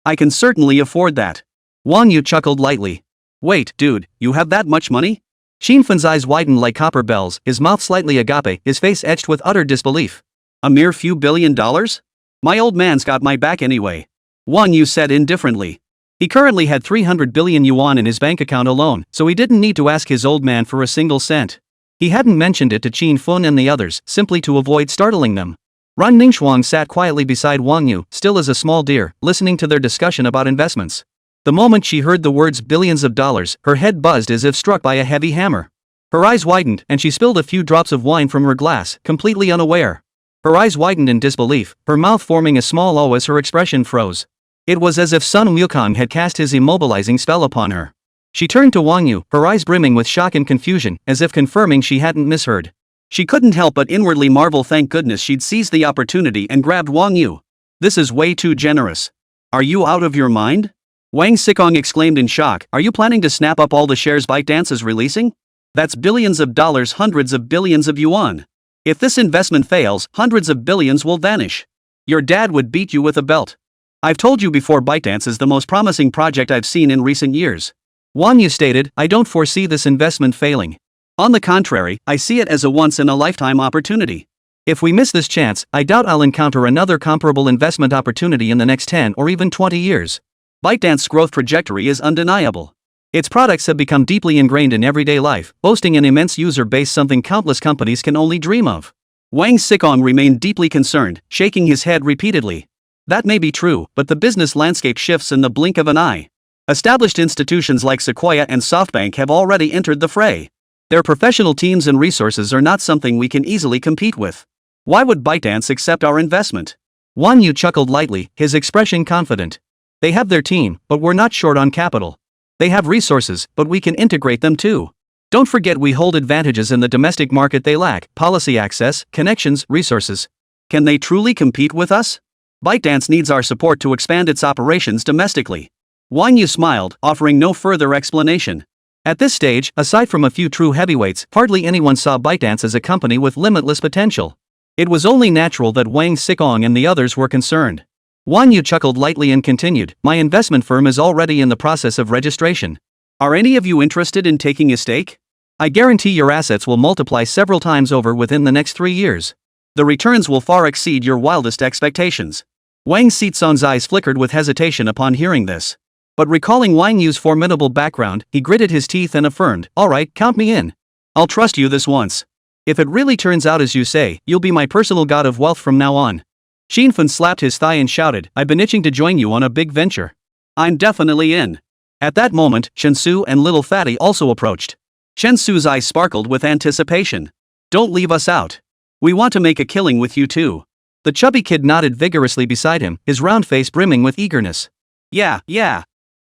I can certainly afford that. Wang You chuckled lightly. Wait, dude, you have that much money? Xinfan's eyes widened like copper bells, his mouth slightly agape, his face etched with utter disbelief. A mere few $1 billion? My old man's got my back anyway. Wang You said indifferently. He currently had 300 billion yuan in his bank account alone, so he didn't need to ask his old man for a single cent. He hadn't mentioned it to Qin Fun and the others, simply to avoid startling them. Ran Ningxuang sat quietly beside Wang Yu, still as a small deer, listening to their discussion about investments. The moment she heard the words billions of dollars, her head buzzed as if struck by a heavy hammer. Her eyes widened, and she spilled a few drops of wine from her glass, completely unaware. Her eyes widened in disbelief, her mouth forming a small O as her expression froze. It was as if Sun Wukong had cast his immobilizing spell upon her. She turned to Wang Yu, her eyes brimming with shock and confusion, as if confirming she hadn't misheard. She couldn't help but inwardly marvel, thank goodness she'd seized the opportunity and grabbed Wang Yu. This is way too generous. Are you out of your mind? Wang Xikong exclaimed in shock. Are you planning to snap up all the shares ByteDance is releasing? That's billions of dollars, hundreds of billions of yuan. If this investment fails, hundreds of billions will vanish. Your dad would beat you with a belt. I've told you before, ByteDance is the most promising project I've seen in recent years. Wang Yu stated, I don't foresee this investment failing. On the contrary, I see it as a once-in-a-lifetime opportunity. If we miss this chance, I doubt I'll encounter another comparable investment opportunity in the next 10 or even 20 years. ByteDance's growth trajectory is undeniable. Its products have become deeply ingrained in everyday life, boasting an immense user base, something countless companies can only dream of. Wang Xikong remained deeply concerned, shaking his head repeatedly. That may be true, but the business landscape shifts in the blink of an eye. Established institutions like Sequoia and SoftBank have already entered the fray. Their professional teams and resources are not something we can easily compete with. Why would ByteDance accept our investment? Wang Yu chuckled lightly, his expression confident. They have their team, but we're not short on capital. They have resources, but we can integrate them too. Don't forget we hold advantages in the domestic market they lack: policy access, connections, resources. Can they truly compete with us? ByteDance needs our support to expand its operations domestically. Wang Yu smiled, offering no further explanation. At this stage, aside from a few true heavyweights, hardly anyone saw ByteDance as a company with limitless potential. It was only natural that Wang Xikong and the others were concerned. Wang Yu chuckled lightly and continued, my investment firm is already in the process of registration. Are any of you interested in taking a stake? I guarantee your assets will multiply several times over within the next 3 years. The returns will far exceed your wildest expectations. Wang Xizong's eyes flickered with hesitation upon hearing this. But recalling Wang Yu's formidable background, he gritted his teeth and affirmed, all right, count me in. I'll trust you this once. If it really turns out as you say, you'll be my personal god of wealth from now on. Xinfan slapped his thigh and shouted, I've been itching to join you on a big venture. I'm definitely in. At that moment, Shensu and Little Fatty also approached. Shensu's eyes sparkled with anticipation. Don't leave us out. We want to make a killing with you too. The chubby kid nodded vigorously beside him, his round face brimming with eagerness. Yeah.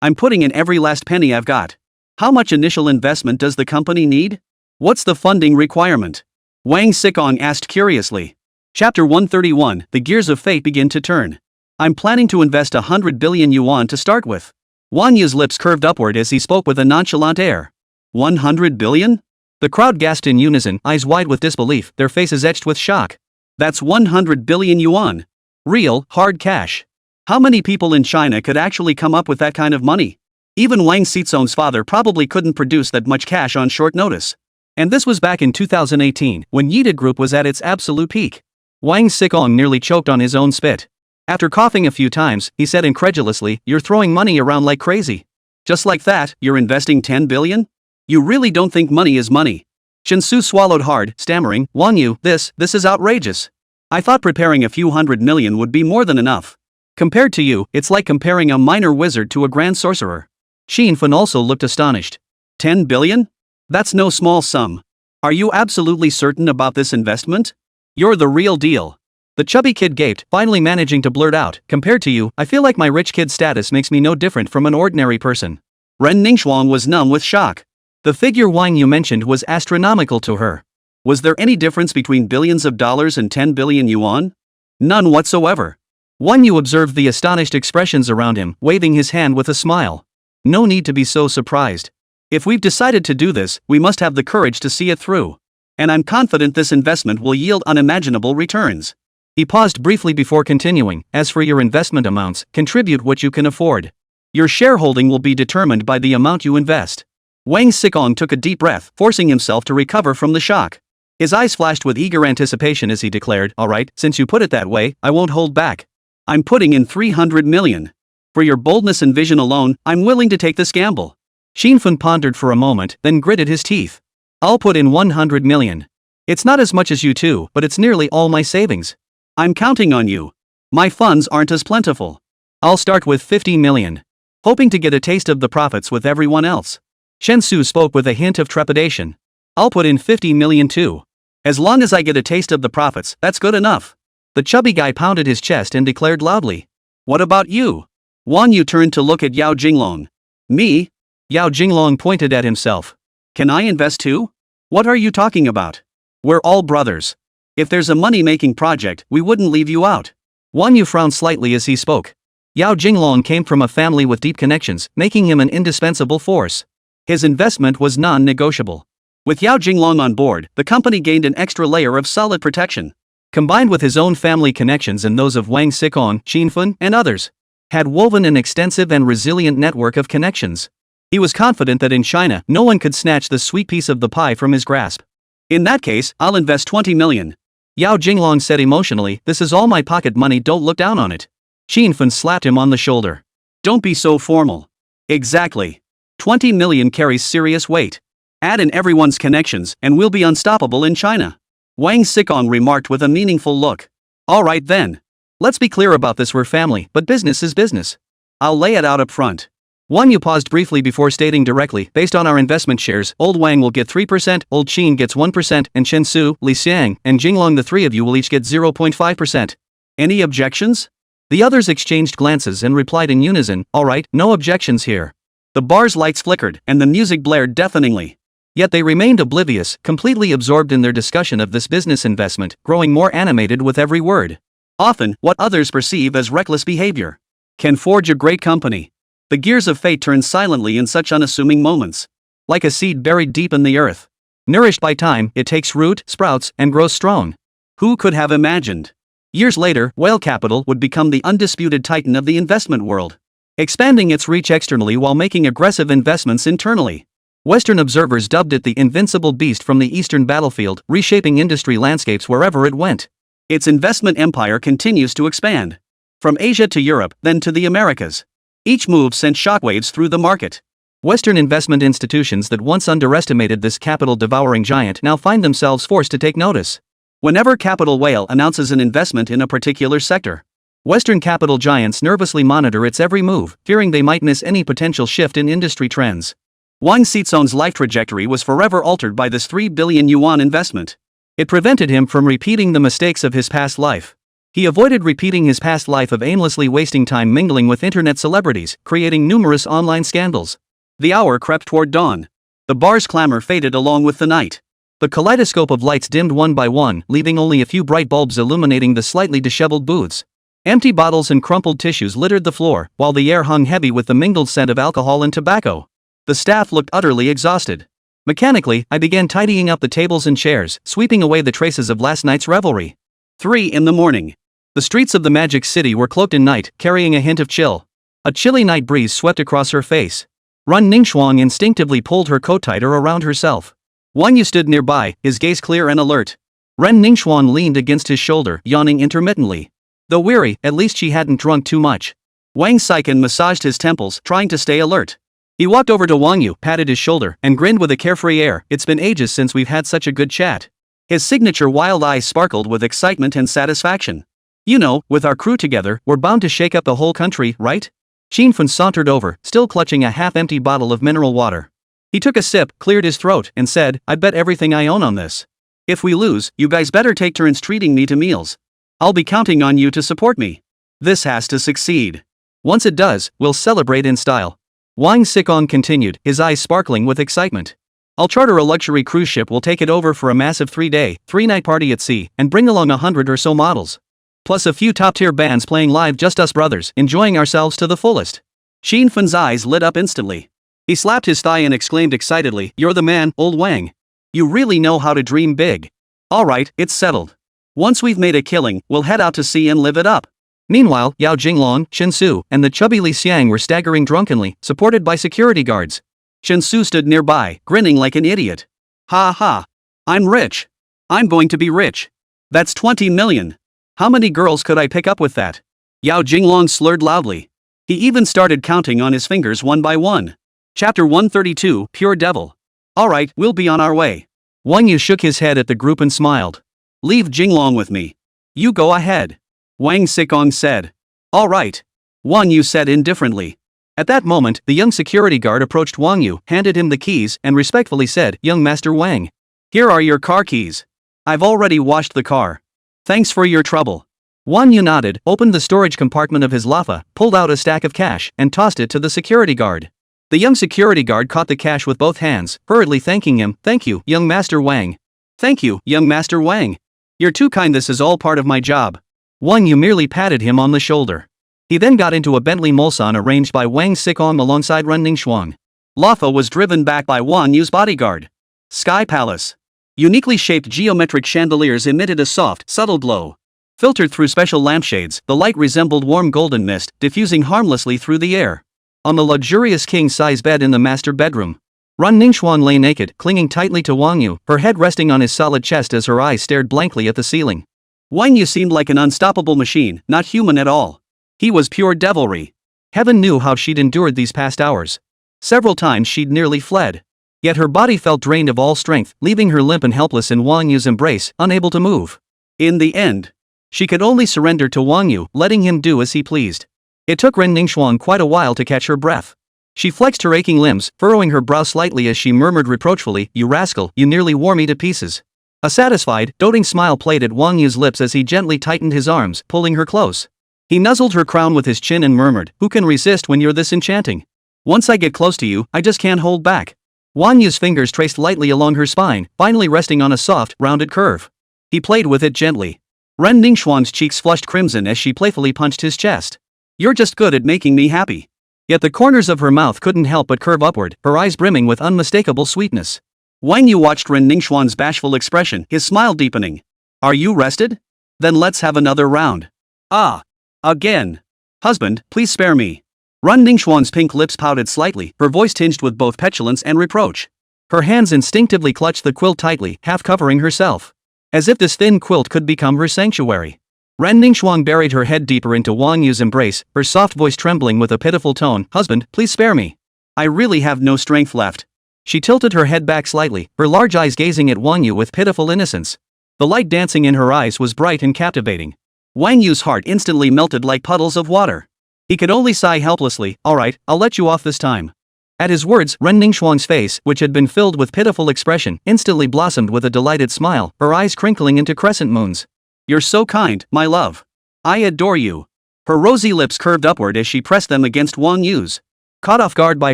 I'm putting in every last penny I've got. How much initial investment does the company need? What's the funding requirement? Wang Xikong asked curiously. Chapter 131, The Gears of Fate Begin to Turn. I'm planning to invest 100 billion yuan to start with. Wang Yu's lips curved upward as he spoke with a nonchalant air. 100 billion? The crowd gasped in unison, eyes wide with disbelief, their faces etched with shock. That's 100 billion yuan. Real, hard cash. How many people in China could actually come up with that kind of money? Even Wang Xizong's father probably couldn't produce that much cash on short notice. And this was back in 2018, when Yida Group was at its absolute peak. Wang Xikong nearly choked on his own spit. After coughing a few times, he said incredulously, "You're throwing money around like crazy." Just like that, you're investing 10 billion? You really don't think money is money? Chen Su swallowed hard, stammering, "Wang You, this is outrageous. I thought preparing a few 100 million would be more than enough. Compared to you, it's like comparing a minor wizard to a grand sorcerer." Xin Fen also looked astonished. 10 billion? That's no small sum. Are you absolutely certain about this investment? You're the real deal. The chubby kid gaped, finally managing to blurt out, "Compared to you, I feel like my rich kid status makes me no different from an ordinary person." Ren Ningxuang was numb with shock. The figure Wang You mentioned was astronomical to her. Was there any difference between billions of dollars and 10 billion yuan? None whatsoever. Wang You observed the astonished expressions around him, waving his hand with a smile. "No need to be so surprised. If we've decided to do this, we must have the courage to see it through. And I'm confident this investment will yield unimaginable returns." He paused briefly before continuing, "As for your investment amounts, contribute what you can afford. Your shareholding will be determined by the amount you invest." Wang Xikong took a deep breath, forcing himself to recover from the shock. His eyes flashed with eager anticipation as he declared, "All right, since you put it that way, I won't hold back. I'm putting in 300 million. For your boldness and vision alone, I'm willing to take this gamble." Xin Fen pondered for a moment, then gritted his teeth. "I'll put in 100 million. It's not as much as you two, but it's nearly all my savings." "I'm counting on you. My funds aren't as plentiful." "I'll start with 50 million. Hoping to get a taste of the profits with everyone else." Chen Su spoke with a hint of trepidation. "I'll put in 50 million too. As long as I get a taste of the profits, that's good enough." The chubby guy pounded his chest and declared loudly. "What about you?" Wang Yu turned to look at Yao Jinglong. "Me?" Yao Jinglong pointed at himself. "Can I invest too? What are you talking about? We're all brothers. If there's a money-making project, we wouldn't leave you out." Wang Yu frowned slightly as he spoke. Yao Jinglong came from a family with deep connections, making him an indispensable force. His investment was non-negotiable. With Yao Jinglong on board, the company gained an extra layer of solid protection. Combined with his own family connections and those of Wang Xikong, Xin Fen, and others, had woven an extensive and resilient network of connections. He was confident that in China, no one could snatch the sweet piece of the pie from his grasp. "In that case, I'll invest 20 million. Yao Jinglong said emotionally, "This is all my pocket money, don't look down on it." Xin Fen slapped him on the shoulder. "Don't be so formal." "Exactly. 20 million carries serious weight. Add in everyone's connections, and we'll be unstoppable in China." Wang Xikong remarked with a meaningful look. "All right then. Let's be clear about this, we're family, but business is business. I'll lay it out up front." Wang Yu paused briefly before stating directly, "Based on our investment shares, old Wang will get 3%, old Qin gets 1%, and Chen Su, Li Xiang, and Jinglong, the three of you will each get 0.5%. Any objections?" The others exchanged glances and replied in unison, "All right, no objections here." The bar's lights flickered, and the music blared deafeningly. Yet they remained oblivious, completely absorbed in their discussion of this business investment, growing more animated with every word. Often, what others perceive as reckless behavior can forge a great company. The gears of fate turn silently in such unassuming moments. Like a seed buried deep in the earth. Nourished by time, it takes root, sprouts, and grows strong. Who could have imagined? Years later, Whale Capital would become the undisputed titan of the investment world, expanding its reach externally while making aggressive investments internally. Western observers dubbed it the invincible beast from the eastern battlefield, reshaping industry landscapes wherever it went. Its investment empire continues to expand. From Asia to Europe, then to the Americas. Each move sent shockwaves through the market. Western investment institutions that once underestimated this capital-devouring giant now find themselves forced to take notice. Whenever Capital Whale announces an investment in a particular sector, Western capital giants nervously monitor its every move, fearing they might miss any potential shift in industry trends. Wang Xizong's life trajectory was forever altered by this 3 billion yuan investment. It prevented him from repeating the mistakes of his past life. He avoided repeating his past life of aimlessly wasting time mingling with internet celebrities, creating numerous online scandals. The hour crept toward dawn. The bar's clamor faded along with the night. The kaleidoscope of lights dimmed one by one, leaving only a few bright bulbs illuminating the slightly disheveled booths. Empty bottles and crumpled tissues littered the floor, while the air hung heavy with the mingled scent of alcohol and tobacco. The staff looked utterly exhausted. Mechanically, I began tidying up the tables and chairs, sweeping away the traces of last night's revelry. 3 in the morning. The streets of the Magic City were cloaked in night, carrying a hint of chill. A chilly night breeze swept across her face. Ren Ningxuang instinctively pulled her coat tighter around herself. Wang Yu stood nearby, his gaze clear and alert. Ren Ningxuang leaned against his shoulder, yawning intermittently. Though weary, at least she hadn't drunk too much. Wang Saiken massaged his temples, trying to stay alert. He walked over to Wang Yu, patted his shoulder, and grinned with a carefree air. It's been ages since we've had such a good chat. His signature wild eyes sparkled with excitement and satisfaction. You know, with our crew together, we're bound to shake up the whole country, right? Xin Fen sauntered over, still clutching a half-empty bottle of mineral water. He took a sip, cleared his throat, and said, "I bet everything I own on this. If we lose, you guys better take turns treating me to meals. I'll be counting on you to support me. This has to succeed. Once it does, we'll celebrate in style." Wang Sikong continued, his eyes sparkling with excitement. "I'll charter a luxury cruise ship. We'll take it over for a massive 3-day, 3-night party at sea, and bring along 100 or so models. Plus a few top-tier bands playing live, just us brothers, enjoying ourselves to the fullest." Xin Fen's eyes lit up instantly. He slapped his thigh and exclaimed excitedly, "You're the man, old Wang. You really know how to dream big. Alright, it's settled. Once we've made a killing, we'll head out to sea and live it up." Meanwhile, Yao Jinglong, Shen Su, and the chubby Li Xiang were staggering drunkenly, supported by security guards. Shen Su stood nearby, grinning like an idiot. "Ha ha. I'm rich. I'm going to be rich. That's 20 million. How many girls could I pick up with that?" Yao Jinglong slurred loudly. He even started counting on his fingers one by one. Chapter 132, Pure Devil. "Alright, we'll be on our way." Wang Yu shook his head at the group and smiled. "Leave Jinglong with me. You go ahead," Wang Sikong said. "Alright," Wang Yu said indifferently. At that moment, the young security guard approached Wang Yu, handed him the keys, and respectfully said, "Young Master Wang. Here are your car keys. I've already washed the car. Thanks for your trouble." Wang Yu nodded, opened the storage compartment of his Lafa, pulled out a stack of cash, and tossed it to the security guard. The young security guard caught the cash with both hands, hurriedly thanking him. "Thank you, young Master Wang." "Thank you, young Master Wang. You're too kind. This is all part of my job." Wang Yu merely patted him on the shoulder. He then got into a Bentley Mulsanne arranged by Wang Sikong alongside Ren Ningxuang. Lafa was driven back by Wang Yu's bodyguard. Sky Palace. Uniquely shaped geometric chandeliers emitted a soft, subtle glow. Filtered through special lampshades, the light resembled warm golden mist, diffusing harmlessly through the air. On the luxurious king-size bed in the master bedroom, Ren Ningxuang lay naked, clinging tightly to Wang Yu, her head resting on his solid chest as her eyes stared blankly at the ceiling. Wang Yu seemed like an unstoppable machine, not human at all. He was pure devilry. Heaven knew how she'd endured these past hours. Several times she'd nearly fled. Yet her body felt drained of all strength, leaving her limp and helpless in Wang Yu's embrace, unable to move. In the end, she could only surrender to Wang Yu, letting him do as he pleased. It took Ren Ningxuang quite a while to catch her breath. She flexed her aching limbs, furrowing her brow slightly as she murmured reproachfully, "You rascal, you nearly wore me to pieces." A satisfied, doting smile played at Wang Yu's lips as he gently tightened his arms, pulling her close. He nuzzled her crown with his chin and murmured, "Who can resist when you're this enchanting? Once I get close to you, I just can't hold back." Wang Yu's fingers traced lightly along her spine, finally resting on a soft, rounded curve. He played with it gently. Ren Ningxuang's cheeks flushed crimson as she playfully punched his chest. "You're just good at making me happy." Yet the corners of her mouth couldn't help but curve upward, her eyes brimming with unmistakable sweetness. Wang Yu watched Ren Ningxuang's bashful expression, his smile deepening. "Are you rested? Then let's have another round." "Ah. Again. Husband, please spare me." Ren Ningxuang's pink lips pouted slightly, her voice tinged with both petulance and reproach. Her hands instinctively clutched the quilt tightly, half covering herself. As if this thin quilt could become her sanctuary. Ren Ningxuang buried her head deeper into Wang Yu's embrace, her soft voice trembling with a pitiful tone. "Husband, please spare me. I really have no strength left." She tilted her head back slightly, her large eyes gazing at Wang Yu with pitiful innocence. The light dancing in her eyes was bright and captivating. Wang Yu's heart instantly melted like puddles of water. He could only sigh helplessly. "Alright, I'll let you off this time." At his words, Ren Ningxuang's face, which had been filled with pitiful expression, instantly blossomed with a delighted smile, her eyes crinkling into crescent moons. "You're so kind, my love. I adore you." Her rosy lips curved upward as she pressed them against Wang Yu's. Caught off guard by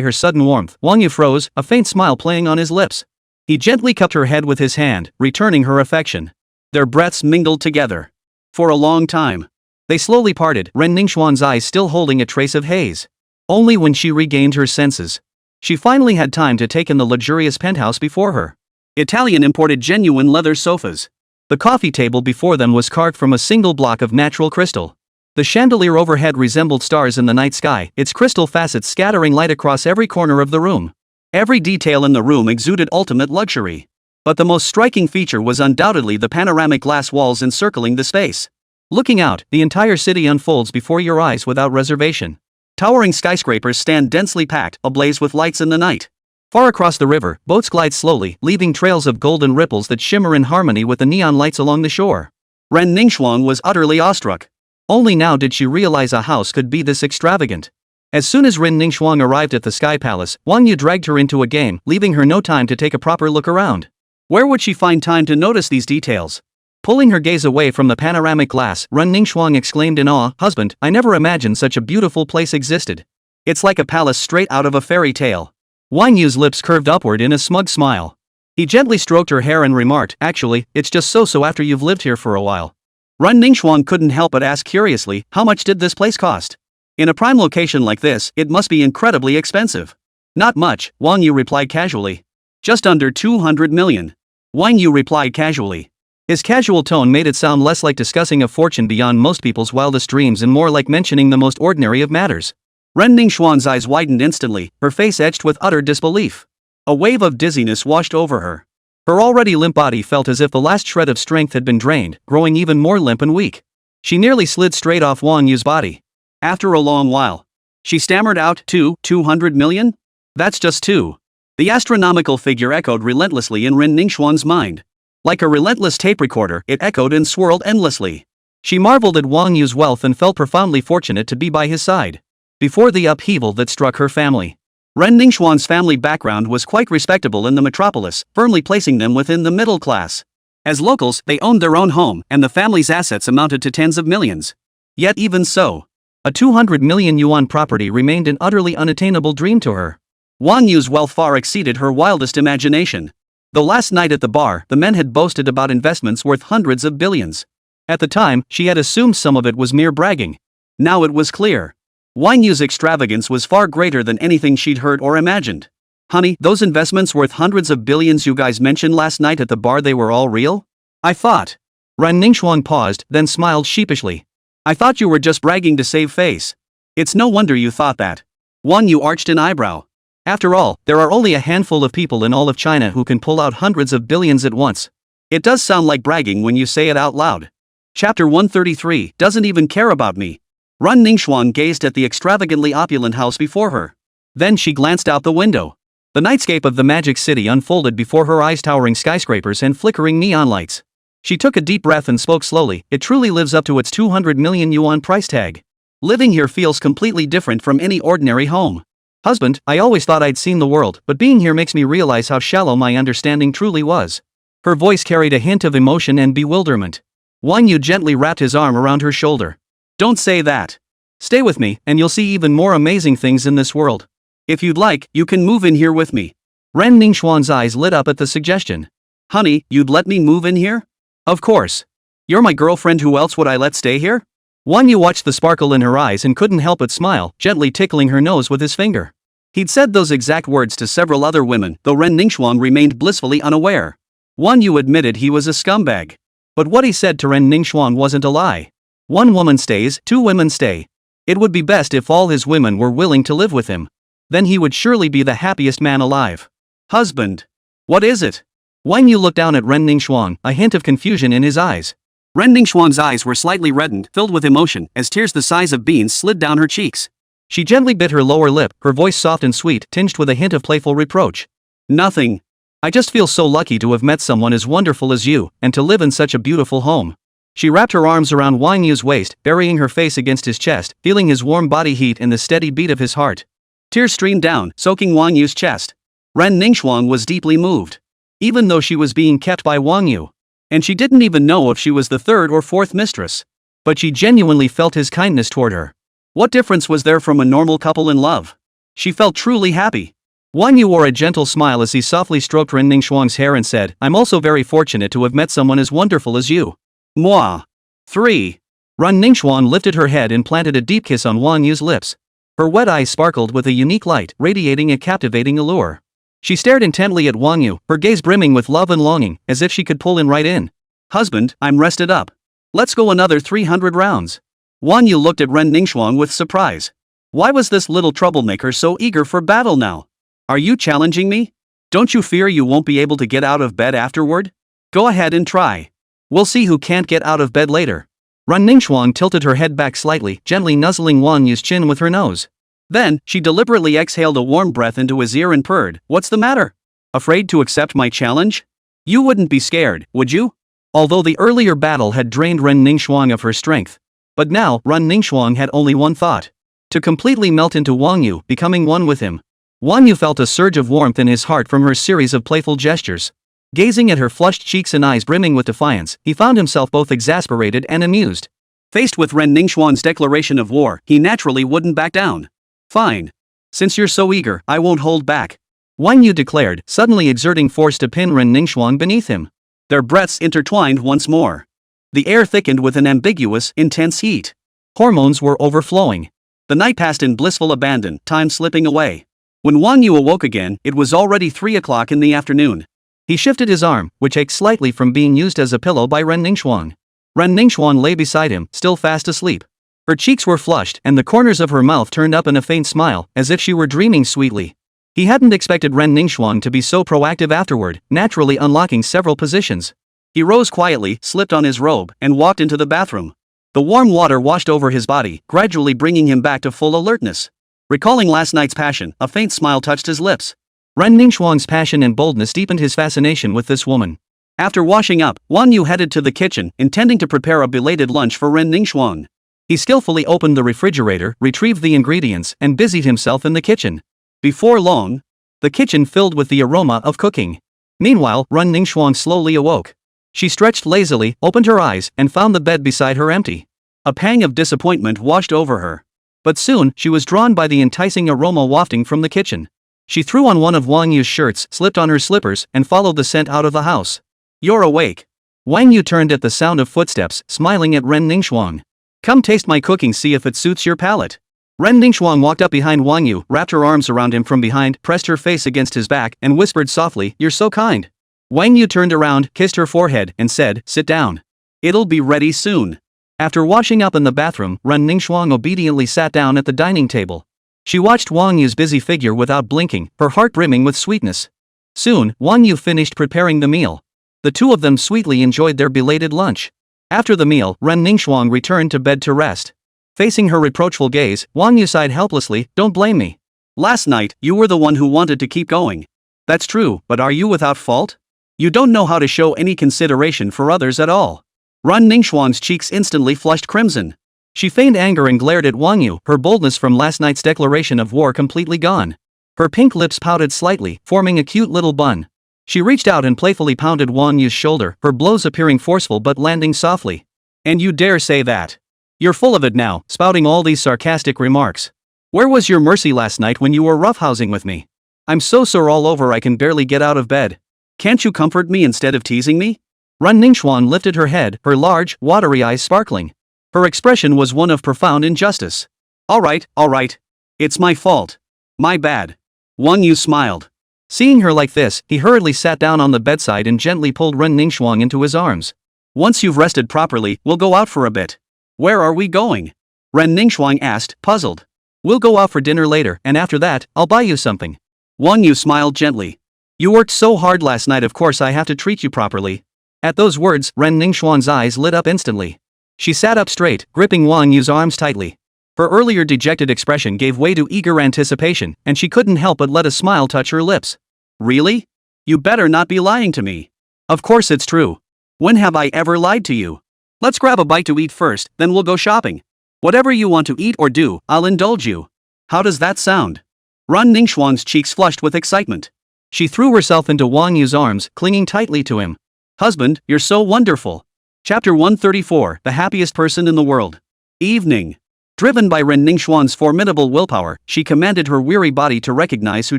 her sudden warmth, Wang Yu froze, a faint smile playing on his lips. He gently cupped her head with his hand, returning her affection. Their breaths mingled together. For a long time. They slowly parted, Ren Ningxuan's eyes still holding a trace of haze. Only when she regained her senses. She finally had time to take in the luxurious penthouse before her. Italian imported genuine leather sofas. The coffee table before them was carved from a single block of natural crystal. The chandelier overhead resembled stars in the night sky, its crystal facets scattering light across every corner of the room. Every detail in the room exuded ultimate luxury. But the most striking feature was undoubtedly the panoramic glass walls encircling the space. Looking out, the entire city unfolds before your eyes without reservation. Towering skyscrapers stand densely packed, ablaze with lights in the night. Far across the river, boats glide slowly, leaving trails of golden ripples that shimmer in harmony with the neon lights along the shore. Ren Ningxuan was utterly awestruck. Only now did she realize a house could be this extravagant. As soon as Ren Ningxuan arrived at the Sky Palace, Wang Yu dragged her into a game, leaving her no time to take a proper look around. Where would she find time to notice these details? Pulling her gaze away from the panoramic glass, Ren Ningxuan exclaimed in awe, "Husband, I never imagined such a beautiful place existed. It's like a palace straight out of a fairy tale." Wang Yu's lips curved upward in a smug smile. He gently stroked her hair and remarked, "Actually, it's just so after you've lived here for a while." Ren Ningxuan couldn't help but ask curiously, "How much did this place cost?" "In a prime location like this, it must be incredibly expensive." "Not much," Wang Yu replied casually. "Just under 200 million. Wang Yu replied casually. His casual tone made it sound less like discussing a fortune beyond most people's wildest dreams and more like mentioning the most ordinary of matters. Ren Ningxuan's eyes widened instantly, her face etched with utter disbelief. A wave of dizziness washed over her. Her already limp body felt as if the last shred of strength had been drained, growing even more limp and weak. She nearly slid straight off Wang Yu's body. After a long while, she stammered out, 200 million? That's just two. The astronomical figure echoed relentlessly in Ren Ningxuan's mind. Like a relentless tape recorder, it echoed and swirled endlessly. She marveled at Wang Yu's wealth and felt profoundly fortunate to be by his side. Before the upheaval that struck her family, Ren Ningxuan's family background was quite respectable in the metropolis, firmly placing them within the middle class. As locals, they owned their own home, and the family's assets amounted to tens of millions. Yet even so, a 200 million yuan property remained an utterly unattainable dream to her. Wang Yu's wealth far exceeded her wildest imagination. The last night at the bar, the men had boasted about investments worth hundreds of billions. At the time, she had assumed some of it was mere bragging. Now it was clear. Wang Yu's extravagance was far greater than anything she'd heard or imagined. "Honey, those investments worth hundreds of billions you guys mentioned last night at the bar, they were all real? I thought." Ren Ningxuan paused, then smiled sheepishly. "I thought you were just bragging to save face." "It's no wonder you thought that." Wang Yu arched an eyebrow. "After all, there are only a handful of people in all of China who can pull out hundreds of billions at once. It does sound like bragging when you say it out loud." Chapter 133, Doesn't Even Care About Me. Ren Ningxuan gazed at the extravagantly opulent house before her. Then she glanced out the window. The nightscape of the magic city unfolded before her eyes, towering skyscrapers and flickering neon lights. She took a deep breath and spoke slowly. "It truly lives up to its 200 million yuan price tag. Living here feels completely different from any ordinary home. Husband, I always thought I'd seen the world, but being here makes me realize how shallow my understanding truly was." Her voice carried a hint of emotion and bewilderment. Wang Yu gently wrapped his arm around her shoulder. "Don't say that. Stay with me, and you'll see even more amazing things in this world. If you'd like, you can move in here with me." Ren Ningxuan's eyes lit up at the suggestion. "Honey, you'd let me move in here?" "Of course. You're my girlfriend, who else would I let stay here?" Wang Yu watched the sparkle in her eyes and couldn't help but smile, gently tickling her nose with his finger. He'd said those exact words to several other women, though Ren Ningxuan remained blissfully unaware. Wang Yu admitted he was a scumbag. But what he said to Ren Ningxuan wasn't a lie. One woman stays, two women stay. It would be best if all his women were willing to live with him. Then he would surely be the happiest man alive. "Husband. What is it?" Wang Yu looked down at Ren Ningxuan, a hint of confusion in his eyes. Ren Ningxuan's eyes were slightly reddened, filled with emotion, as tears the size of beans slid down her cheeks. She gently bit her lower lip, her voice soft and sweet, tinged with a hint of playful reproach. "Nothing. I just feel so lucky to have met someone as wonderful as you, and to live in such a beautiful home." She wrapped her arms around Wang Yu's waist, burying her face against his chest, feeling his warm body heat and the steady beat of his heart. Tears streamed down, soaking Wang Yu's chest. Ren Ningxuan was deeply moved. Even though she was being kept by Wang Yu. And she didn't even know if she was the third or fourth mistress. But she genuinely felt his kindness toward her. What difference was there from a normal couple in love? She felt truly happy. Wang Yu wore a gentle smile as he softly stroked Ren Ningxuang's hair and said, I'm also very fortunate to have met someone as wonderful as you. Moi. 3. Ren Ningxuang lifted her head and planted a deep kiss on Wang Yu's lips. Her wet eyes sparkled with a unique light, radiating a captivating allure. She stared intently at Wang Yu, her gaze brimming with love and longing, as if she could pull him right in. Husband, I'm rested up. Let's go another 300 rounds. Wang Yu looked at Ren Ningxuang with surprise. Why was this little troublemaker so eager for battle now? Are you challenging me? Don't you fear you won't be able to get out of bed afterward? Go ahead and try. We'll see who can't get out of bed later. Ren Ningxuang tilted her head back slightly, gently nuzzling Wang Yu's chin with her nose. Then, she deliberately exhaled a warm breath into his ear and purred, What's the matter? Afraid to accept my challenge? You wouldn't be scared, would you? Although the earlier battle had drained Ren Ningxuang of her strength. But now, Ren Ningxuang had only one thought. To completely melt into Wang Yu, becoming one with him. Wang Yu felt a surge of warmth in his heart from her series of playful gestures. Gazing at her flushed cheeks and eyes brimming with defiance, he found himself both exasperated and amused. Faced with Ren Ningxuang's declaration of war, he naturally wouldn't back down. Fine. Since you're so eager, I won't hold back. Wang Yu declared, suddenly exerting force to pin Ren Ningxuang beneath him. Their breaths intertwined once more. The air thickened with an ambiguous, intense heat. Hormones were overflowing. The night passed in blissful abandon, time slipping away. When Wang Yu awoke again, it was already 3 o'clock in the afternoon. He shifted his arm, which ached slightly from being used as a pillow by Ren Ningxuang. Ren Ningxuang lay beside him, still fast asleep. Her cheeks were flushed and the corners of her mouth turned up in a faint smile, as if she were dreaming sweetly. He hadn't expected Ren Ningxuang to be so proactive afterward, naturally unlocking several positions. He rose quietly, slipped on his robe, and walked into the bathroom. The warm water washed over his body, gradually bringing him back to full alertness. Recalling last night's passion, a faint smile touched his lips. Ren Ningxuang's passion and boldness deepened his fascination with this woman. After washing up, Wang Yu headed to the kitchen, intending to prepare a belated lunch for Ren Ningxuang. He skillfully opened the refrigerator, retrieved the ingredients, and busied himself in the kitchen. Before long, the kitchen filled with the aroma of cooking. Meanwhile, Ren Ningxuang slowly awoke. She stretched lazily, opened her eyes, and found the bed beside her empty. A pang of disappointment washed over her. But soon, she was drawn by the enticing aroma wafting from the kitchen. She threw on one of Wang Yu's shirts, slipped on her slippers, and followed the scent out of the house. You're awake. Wang Yu turned at the sound of footsteps, smiling at Ren Ningxuang. Come taste my cooking, see if it suits your palate. Ren Ningxuang walked up behind Wang Yu, wrapped her arms around him from behind, pressed her face against his back, and whispered softly, You're so kind. Wang Yu turned around, kissed her forehead, and said, Sit down. It'll be ready soon. After washing up in the bathroom, Ren Ningxuang obediently sat down at the dining table. She watched Wang Yu's busy figure without blinking, her heart brimming with sweetness. Soon, Wang Yu finished preparing the meal. The two of them sweetly enjoyed their belated lunch. After the meal, Ren Ningxuang returned to bed to rest. Facing her reproachful gaze, Wang Yu sighed helplessly, Don't blame me. Last night, you were the one who wanted to keep going. That's true, but are you without fault? You don't know how to show any consideration for others at all. Ren Ningxuang's cheeks instantly flushed crimson. She feigned anger and glared at Wang Yu, her boldness from last night's declaration of war completely gone. Her pink lips pouted slightly, forming a cute little bun. She reached out and playfully pounded Wang Yu's shoulder, her blows appearing forceful but landing softly. And you dare say that? You're full of it now, spouting all these sarcastic remarks. Where was your mercy last night when you were roughhousing with me? I'm so sore all over I can barely get out of bed. Can't you comfort me instead of teasing me? Ren Ningxuang lifted her head, her large, watery eyes sparkling. Her expression was one of profound injustice. All right. It's my fault. My bad. Wang Yu smiled. Seeing her like this, he hurriedly sat down on the bedside and gently pulled Ren Ningxuang into his arms. Once you've rested properly, we'll go out for a bit. Where are we going? Ren Ningxuang asked, puzzled. We'll go out for dinner later, and after that, I'll buy you something. Wang Yu smiled gently. You worked so hard last night, of course I have to treat you properly. At those words, Ren Ningxuang's eyes lit up instantly. She sat up straight, gripping Wang Yu's arms tightly. Her earlier dejected expression gave way to eager anticipation, and she couldn't help but let a smile touch her lips. Really? You better not be lying to me. Of course it's true. When have I ever lied to you? Let's grab a bite to eat first, then we'll go shopping. Whatever you want to eat or do, I'll indulge you. How does that sound? Ren Ningxuang's cheeks flushed with excitement. She threw herself into Wang Yu's arms, clinging tightly to him. Husband, you're so wonderful. Chapter 134, The Happiest Person in the World. Evening. Driven by Ren Ningxuan's formidable willpower, she commanded her weary body to recognize who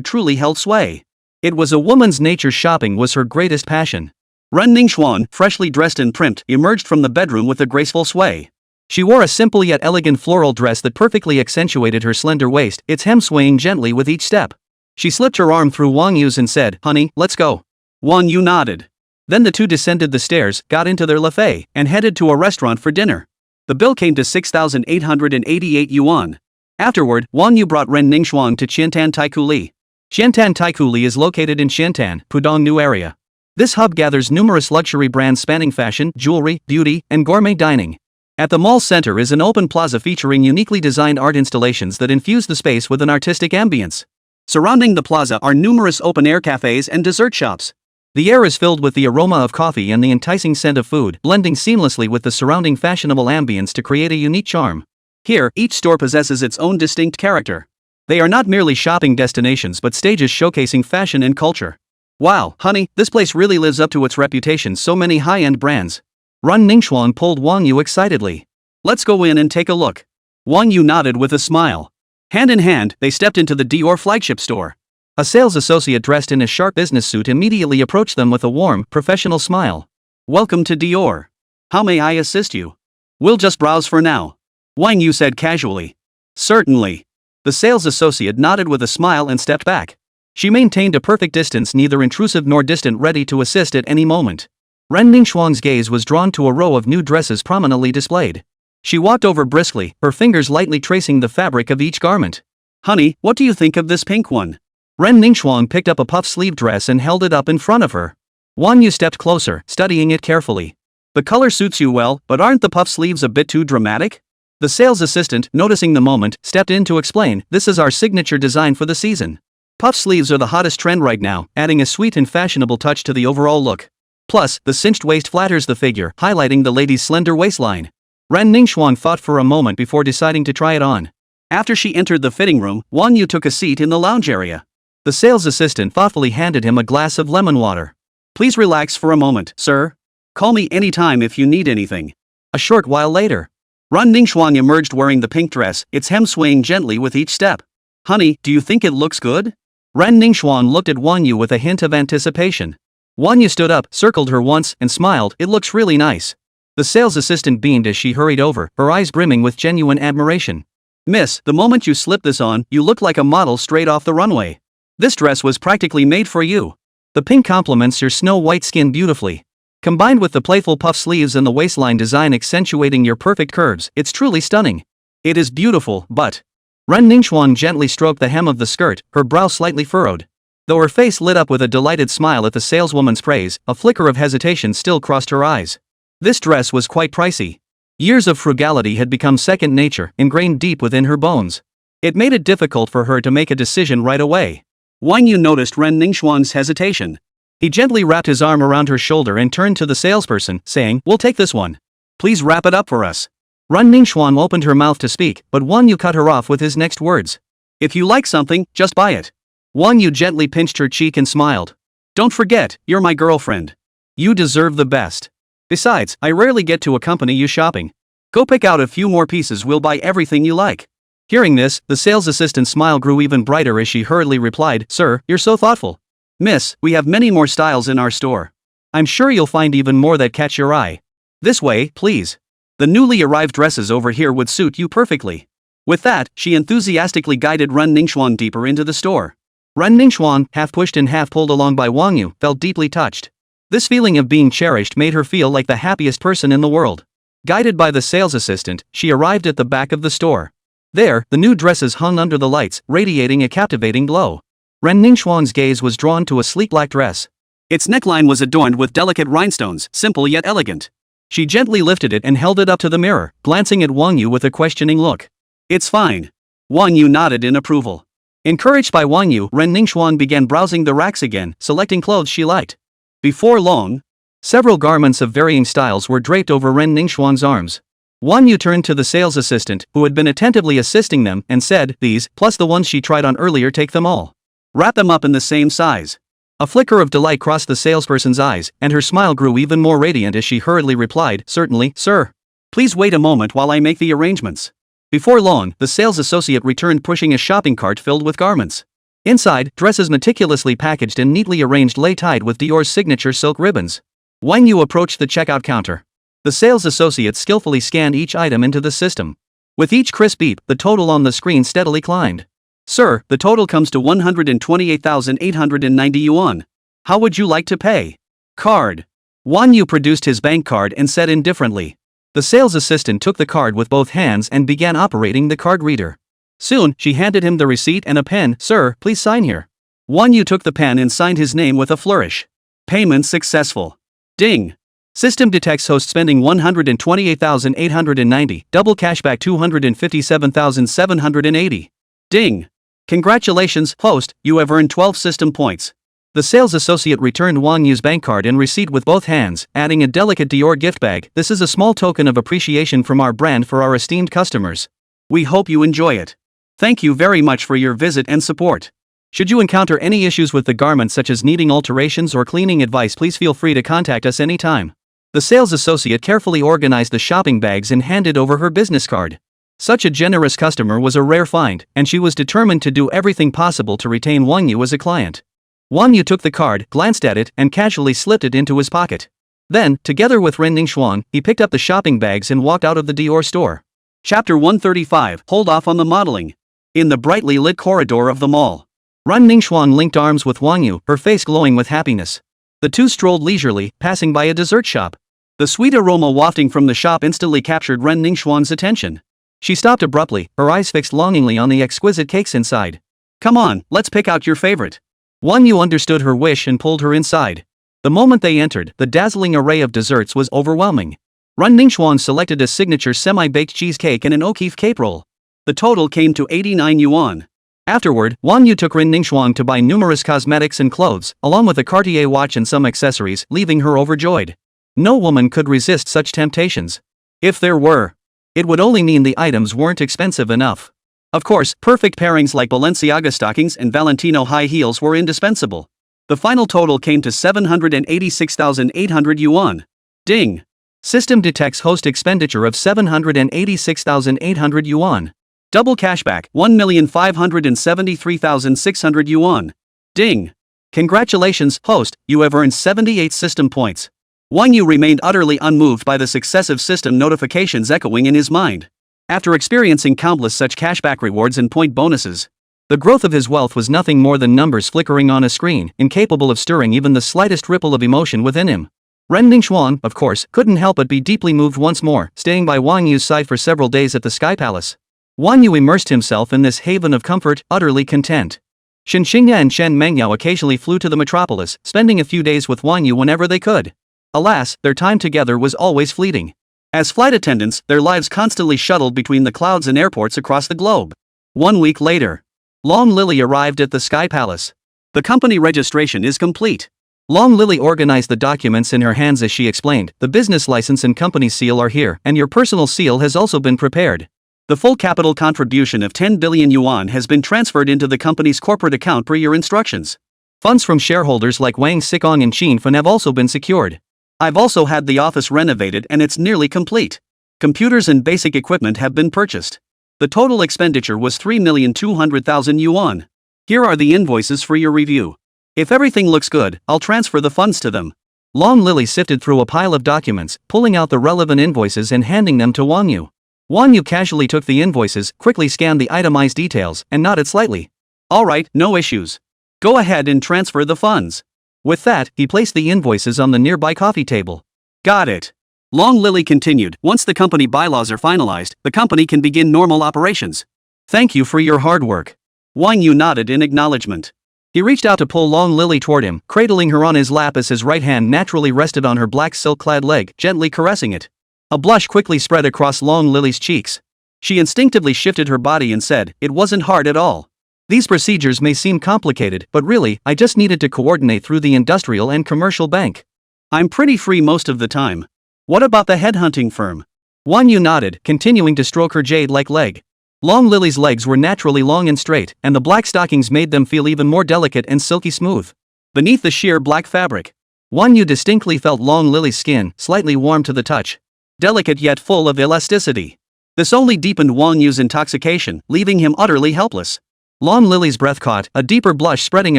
truly held sway. It was a woman's nature. Shopping was her greatest passion. Ren Ningxuan, freshly dressed and primped, emerged from the bedroom with a graceful sway. She wore a simple yet elegant floral dress that perfectly accentuated her slender waist, its hem swaying gently with each step. She slipped her arm through Wang Yu's and said, "Honey, let's go." Wang Yu nodded. Then the two descended the stairs, got into their lafay, and headed to a restaurant for dinner. The bill came to 6,888 yuan. Afterward, Wang Yu brought Ren Ningxuan to Qiantan Taikuli. Qiantan Taikuli is located in Qiantan, Pudong New area. This hub gathers numerous luxury brands spanning fashion, jewelry, beauty, and gourmet dining. At the mall center is an open plaza featuring uniquely designed art installations that infuse the space with an artistic ambience. Surrounding the plaza are numerous open-air cafes and dessert shops. The air is filled with the aroma of coffee and the enticing scent of food, blending seamlessly with the surrounding fashionable ambience to create a unique charm. Here, each store possesses its own distinct character. They are not merely shopping destinations but stages showcasing fashion and culture. Wow, honey, this place really lives up to its reputation. So many high-end brands. Ren Ningxuan pulled Wang Yu excitedly. Let's go in and take a look. Wang Yu nodded with a smile. Hand in hand, they stepped into the Dior flagship store. A sales associate dressed in a sharp business suit immediately approached them with a warm, professional smile. "Welcome to Dior. How may I assist you?" "We'll just browse for now," Wang Yu said casually. "Certainly." The sales associate nodded with a smile and stepped back. She maintained a perfect distance, neither intrusive nor distant, ready to assist at any moment. Ren Ningxuan's gaze was drawn to a row of new dresses prominently displayed. She walked over briskly, her fingers lightly tracing the fabric of each garment. "Honey, what do you think of this pink one?" Ren Ningxuan picked up a puff-sleeve dress and held it up in front of her. Wang Yu stepped closer, studying it carefully. "The color suits you well, but aren't the puff sleeves a bit too dramatic?" The sales assistant, noticing the moment, stepped in to explain, "This is our signature design for the season. Puff sleeves are the hottest trend right now, adding a sweet and fashionable touch to the overall look. Plus, the cinched waist flatters the figure, highlighting the lady's slender waistline." Ren Ningxuan thought for a moment before deciding to try it on. After she entered the fitting room, Wang Yu took a seat in the lounge area. The sales assistant thoughtfully handed him a glass of lemon water. "Please relax for a moment, sir. Call me anytime if you need anything." A short while later, Ren Ningxuan emerged wearing the pink dress, its hem swaying gently with each step. "Honey, do you think it looks good?" Ren Ningxuan looked at Wang Yu with a hint of anticipation. Wang Yu stood up, circled her once, and smiled, "It looks really nice." The sales assistant beamed as she hurried over, her eyes brimming with genuine admiration. "Miss, the moment you slip this on, you look like a model straight off the runway. This dress was practically made for you." The pink complements your snow-white skin beautifully. Combined with the playful puff sleeves and the waistline design accentuating your perfect curves, it's truly stunning. "It is beautiful, but..." Ren Ningxuan gently stroked the hem of the skirt, her brow slightly furrowed. Though her face lit up with a delighted smile at the saleswoman's praise, a flicker of hesitation still crossed her eyes. This dress was quite pricey. Years of frugality had become second nature, ingrained deep within her bones. It made it difficult for her to make a decision right away. Wang Yu noticed Ren Ningxuan's hesitation. He gently wrapped his arm around her shoulder and turned to the salesperson, saying, "We'll take this one. Please wrap it up for us." Ren Ningxuan opened her mouth to speak, but Wang Yu cut her off with his next words. "If you like something, just buy it." Wang Yu gently pinched her cheek and smiled. "Don't forget, you're my girlfriend. You deserve the best. Besides, I rarely get to accompany you shopping. Go pick out a few more pieces, we'll buy everything you like." Hearing this, the sales assistant's smile grew even brighter as she hurriedly replied, "Sir, you're so thoughtful." "Miss, we have many more styles in our store. I'm sure you'll find even more that catch your eye. This way, please. The newly arrived dresses over here would suit you perfectly." With that, she enthusiastically guided Ren Ningxuan deeper into the store. Ren Ningxuan, half pushed and half pulled along by Wang Yu, felt deeply touched. This feeling of being cherished made her feel like the happiest person in the world. Guided by the sales assistant, she arrived at the back of the store. There, the new dresses hung under the lights, radiating a captivating glow. Ren Ningxuan's gaze was drawn to a sleek black dress. Its neckline was adorned with delicate rhinestones, simple yet elegant. She gently lifted it and held it up to the mirror, glancing at Wang Yu with a questioning look. "It's fine." Wang Yu nodded in approval. Encouraged by Wang Yu, Ren Ningxuan began browsing the racks again, selecting clothes she liked. Before long, several garments of varying styles were draped over Ren Ningxuan's arms. Wang Yu turned to the sales assistant, who had been attentively assisting them, and said, "These, plus the ones she tried on earlier, take them all. Wrap them up in the same size." A flicker of delight crossed the salesperson's eyes, and her smile grew even more radiant as she hurriedly replied, "Certainly, sir." "Please wait a moment while I make the arrangements." Before long, the sales associate returned pushing a shopping cart filled with garments. Inside, dresses meticulously packaged and neatly arranged lay tied with Dior's signature silk ribbons. Wang You approached the checkout counter. The sales associate skillfully scanned each item into the system. With each crisp beep, the total on the screen steadily climbed. Sir, the total comes to 128,890 yuan. How would you like to pay? Card. Wang Yu produced his bank card and said indifferently. The sales assistant took the card with both hands and began operating the card reader. Soon, she handed him the receipt and a pen. Sir, please sign here. Wang Yu took the pen and signed his name with a flourish. Payment successful. Ding. System detects host spending 128,890, double cashback 257,780. Ding. Congratulations, host, you have earned 12 system points. The sales associate returned Wang Yu's bank card and receipt with both hands, adding a delicate Dior gift bag. This is a small token of appreciation from our brand for our esteemed customers. We hope you enjoy it. Thank you very much for your visit and support. Should you encounter any issues with the garment such as needing alterations or cleaning advice, please feel free to contact us anytime. The sales associate carefully organized the shopping bags and handed over her business card. Such a generous customer was a rare find, and she was determined to do everything possible to retain Wang Yu as a client. Wang Yu took the card, glanced at it, and casually slipped it into his pocket. Then, together with Ren Ningxuan, he picked up the shopping bags and walked out of the Dior store. Chapter 135. Hold off on the modeling. In the brightly lit corridor of the mall, Ren Ningxuan linked arms with Wang Yu, her face glowing with happiness. The two strolled leisurely, passing by a dessert shop. The sweet aroma wafting from the shop instantly captured Ren Ningxuan's attention. She stopped abruptly, her eyes fixed longingly on the exquisite cakes inside. Come on, let's pick out your favorite. Wang Yu understood her wish and pulled her inside. The moment they entered, the dazzling array of desserts was overwhelming. Ren Ningxuan selected a signature semi-baked cheesecake and an O'Keeffe cape roll. The total came to 89 yuan. Afterward, Wang Yu took Ren Ningxuan to buy numerous cosmetics and clothes, along with a Cartier watch and some accessories, leaving her overjoyed. No woman could resist such temptations. If there were, it would only mean the items weren't expensive enough. Of course, perfect pairings like Balenciaga stockings and Valentino high heels were indispensable. The final total came to 786,800 yuan. Ding. System detects host expenditure of 786,800 yuan. Double cashback 1,573,600 yuan. Ding. Congratulations, host, you have earned 78 system points. Wang Yu remained utterly unmoved by the successive system notifications echoing in his mind. After experiencing countless such cashback rewards and point bonuses, the growth of his wealth was nothing more than numbers flickering on a screen, incapable of stirring even the slightest ripple of emotion within him. Ren Ningxuan, of course, couldn't help but be deeply moved once more, staying by Wang Yu's side for several days at the Sky Palace. Wang Yu immersed himself in this haven of comfort, utterly content. Shen Xingya and Shen Mengyao occasionally flew to the metropolis, spending a few days with Wang Yu whenever they could. Alas, their time together was always fleeting. As flight attendants, their lives constantly shuttled between the clouds and airports across the globe. 1 week later, Long Lily arrived at the Sky Palace. The company registration is complete. Long Lily organized the documents in her hands as she explained, the business license and company seal are here, and your personal seal has also been prepared. The full capital contribution of 10 billion yuan has been transferred into the company's corporate account per your instructions. Funds from shareholders like Wang Xikong and Qin Fan have also been secured. I've also had the office renovated and it's nearly complete. Computers and basic equipment have been purchased. The total expenditure was 3,200,000 yuan. Here are the invoices for your review. If everything looks good, I'll transfer the funds to them. Long Lily sifted through a pile of documents, pulling out the relevant invoices and handing them to Wang Yu. Wang Yu casually took the invoices, quickly scanned the itemized details, and nodded slightly. All right, no issues. Go ahead and transfer the funds. With that, he placed the invoices on the nearby coffee table. Got it. Long Lily continued, once the company bylaws are finalized, the company can begin normal operations. Thank you for your hard work. Wang Yu nodded in acknowledgement. He reached out to pull Long Lily toward him, cradling her on his lap as his right hand naturally rested on her black silk-clad leg, gently caressing it. A blush quickly spread across Long Lily's cheeks. She instinctively shifted her body and said, it wasn't hard at all. These procedures may seem complicated, but really, I just needed to coordinate through the industrial and commercial bank. I'm pretty free most of the time. What about the headhunting firm? Wang Yu nodded, continuing to stroke her jade-like leg. Long Lily's legs were naturally long and straight, and the black stockings made them feel even more delicate and silky smooth. Beneath the sheer black fabric, Wang Yu distinctly felt Long Lily's skin, slightly warm to the touch. Delicate yet full of elasticity. This only deepened Wang Yu's intoxication, leaving him utterly helpless. Long Lily's breath caught, a deeper blush spreading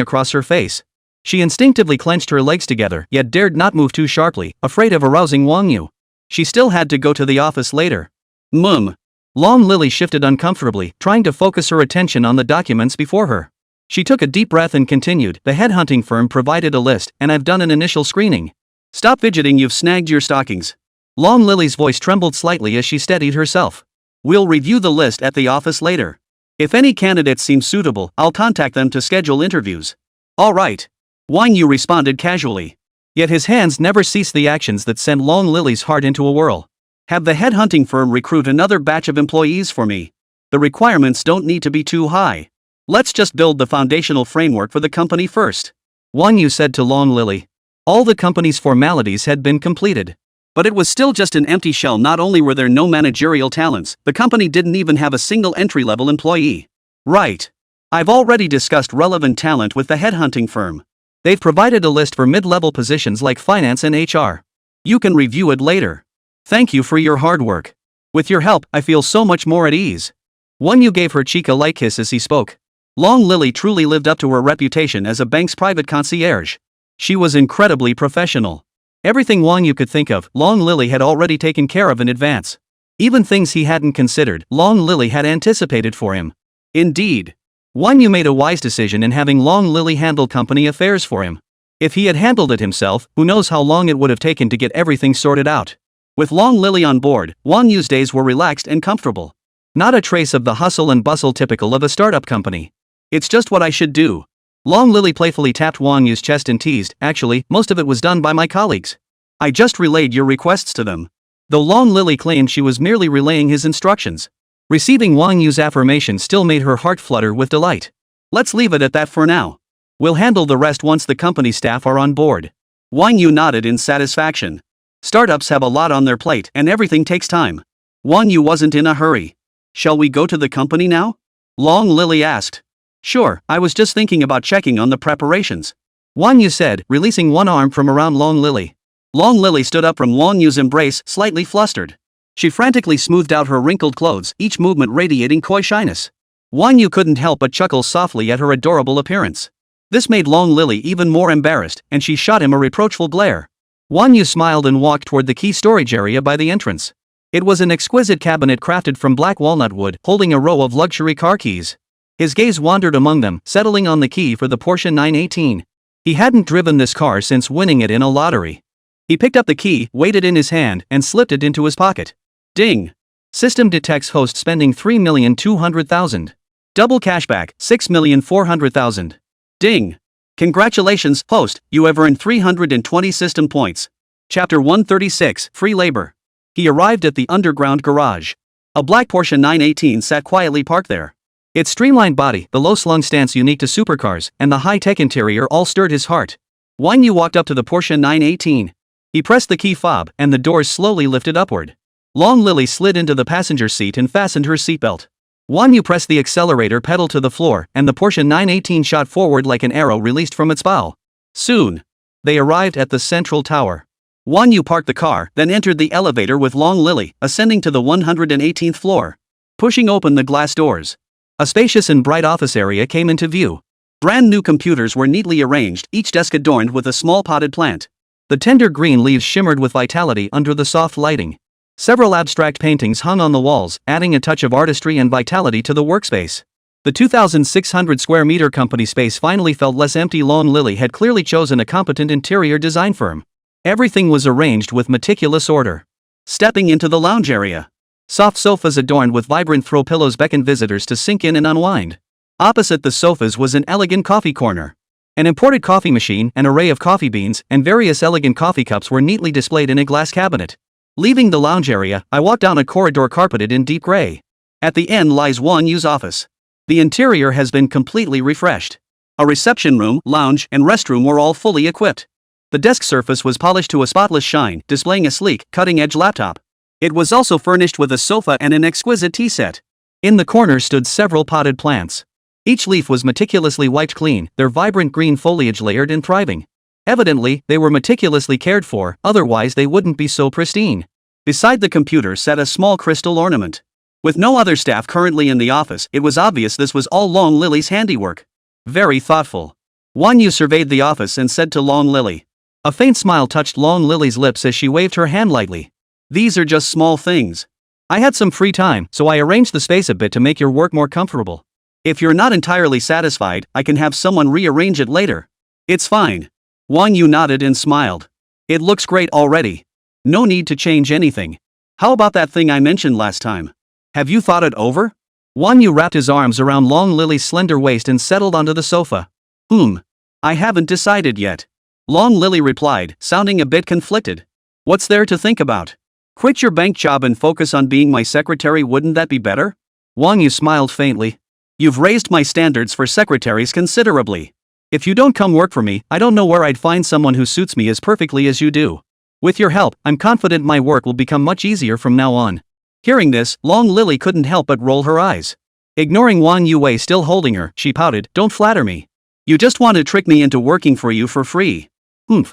across her face. She instinctively clenched her legs together, yet dared not move too sharply, afraid of arousing Wang Yu. She still had to go to the office later. Long Lily shifted uncomfortably, trying to focus her attention on the documents before her. She took a deep breath and continued, the headhunting firm provided a list, and I've done an initial screening. Stop fidgeting, you've snagged your stockings. Long Lily's voice trembled slightly as she steadied herself. We'll review the list at the office later. If any candidates seem suitable, I'll contact them to schedule interviews. All right. Wang Yu responded casually. Yet his hands never ceased the actions that sent Long Lily's heart into a whirl. Have the headhunting firm recruit another batch of employees for me. The requirements don't need to be too high. Let's just build the foundational framework for the company first. Wang Yu said to Long Lily. All the company's formalities had been completed. But it was still just an empty shell. Not only were there no managerial talents, the company didn't even have a single entry-level employee. Right. I've already discussed relevant talent with the headhunting firm. They've provided a list for mid-level positions like finance and HR. You can review it later. Thank you for your hard work. With your help, I feel so much more at ease. Wang Yu gave her cheek a light kiss as he spoke. Long Lily truly lived up to her reputation as a bank's private concierge. She was incredibly professional. Everything Wang Yu could think of, Long Lily had already taken care of in advance. Even things he hadn't considered, Long Lily had anticipated for him. Indeed. Wang Yu made a wise decision in having Long Lily handle company affairs for him. If he had handled it himself, who knows how long it would have taken to get everything sorted out. With Long Lily on board, Wang Yu's days were relaxed and comfortable. Not a trace of the hustle and bustle typical of a startup company. It's just what I should do. Long Lily playfully tapped Wang Yu's chest and teased, actually, most of it was done by my colleagues. I just relayed your requests to them. Though Long Lily claimed she was merely relaying his instructions. Receiving Wang Yu's affirmation still made her heart flutter with delight. Let's leave it at that for now. We'll handle the rest once the company staff are on board. Wang Yu nodded in satisfaction. Startups have a lot on their plate and everything takes time. Wang Yu wasn't in a hurry. Shall we go to the company now? Long Lily asked. Sure, I was just thinking about checking on the preparations. Wang Yu said, releasing one arm from around Long Lily. Long Lily stood up from Wang Yu's embrace, slightly flustered. She frantically smoothed out her wrinkled clothes, each movement radiating coy shyness. Wang Yu couldn't help but chuckle softly at her adorable appearance. This made Long Lily even more embarrassed, and she shot him a reproachful glare. Wang Yu smiled and walked toward the key storage area by the entrance. It was an exquisite cabinet crafted from black walnut wood, holding a row of luxury car keys. His gaze wandered among them, settling on the key for the Porsche 918. He hadn't driven this car since winning it in a lottery. He picked up the key, weighed it in his hand, and slipped it into his pocket. Ding! System detects host spending $3,200,000. Double cashback, $6,400,000. Ding! Congratulations, host, you have earned 320 system points. Chapter 136, Free Labor. He arrived at the underground garage. A black Porsche 918 sat quietly parked there. Its streamlined body, the low-slung stance unique to supercars, and the high-tech interior all stirred his heart. Wang Yu walked up to the Porsche 918. He pressed the key fob, and the doors slowly lifted upward. Long Lily slid into the passenger seat and fastened her seatbelt. Wang Yu pressed the accelerator pedal to the floor, and the Porsche 918 shot forward like an arrow released from its bow. Soon, they arrived at the central tower. Wang Yu parked the car, then entered the elevator with Long Lily, ascending to the 118th floor. Pushing open the glass doors, a spacious and bright office area came into view. Brand new computers were neatly arranged, each desk adorned with a small potted plant. The tender green leaves shimmered with vitality under the soft lighting. Several abstract paintings hung on the walls, adding a touch of artistry and vitality to the workspace. The 2,600 square meter company space finally felt less empty. Long Lily had clearly chosen a competent interior design firm. Everything was arranged with meticulous order. Stepping into the lounge area, soft sofas adorned with vibrant throw pillows beckoned visitors to sink in and unwind. Opposite the sofas was an elegant coffee corner. An imported coffee machine, an array of coffee beans, and various elegant coffee cups were neatly displayed in a glass cabinet. Leaving the lounge area, I walked down a corridor carpeted in deep gray. At the end lies Wang Yu's office. The interior has been completely refreshed. A reception room, lounge, and restroom were all fully equipped. The desk surface was polished to a spotless shine, displaying a sleek, cutting-edge laptop. It was also furnished with a sofa and an exquisite tea set. In the corner stood several potted plants. Each leaf was meticulously wiped clean, their vibrant green foliage layered and thriving. Evidently, they were meticulously cared for, otherwise they wouldn't be so pristine. Beside the computer sat a small crystal ornament. With no other staff currently in the office, it was obvious this was all Long Lily's handiwork. Very thoughtful. Wang You surveyed the office and said to Long Lily. A faint smile touched Long Lily's lips as she waved her hand lightly. These are just small things. I had some free time, so I arranged the space a bit to make your work more comfortable. If you're not entirely satisfied, I can have someone rearrange it later. It's fine. Wang You nodded and smiled. It looks great already. No need to change anything. How about that thing I mentioned last time? Have you thought it over? Wang Yu wrapped his arms around Long Lily's slender waist and settled onto the sofa. I haven't decided yet. Long Lily replied, sounding a bit conflicted. What's there to think about? Quit your bank job and focus on being my secretary, wouldn't that be better? Wang Yu smiled faintly. You've raised my standards for secretaries considerably. If you don't come work for me, I don't know where I'd find someone who suits me as perfectly as you do. With your help, I'm confident my work will become much easier from now on. Hearing this, Long Lily couldn't help but roll her eyes. Ignoring Wang Yue still holding her, she pouted, Don't flatter me. You just want to trick me into working for you for free.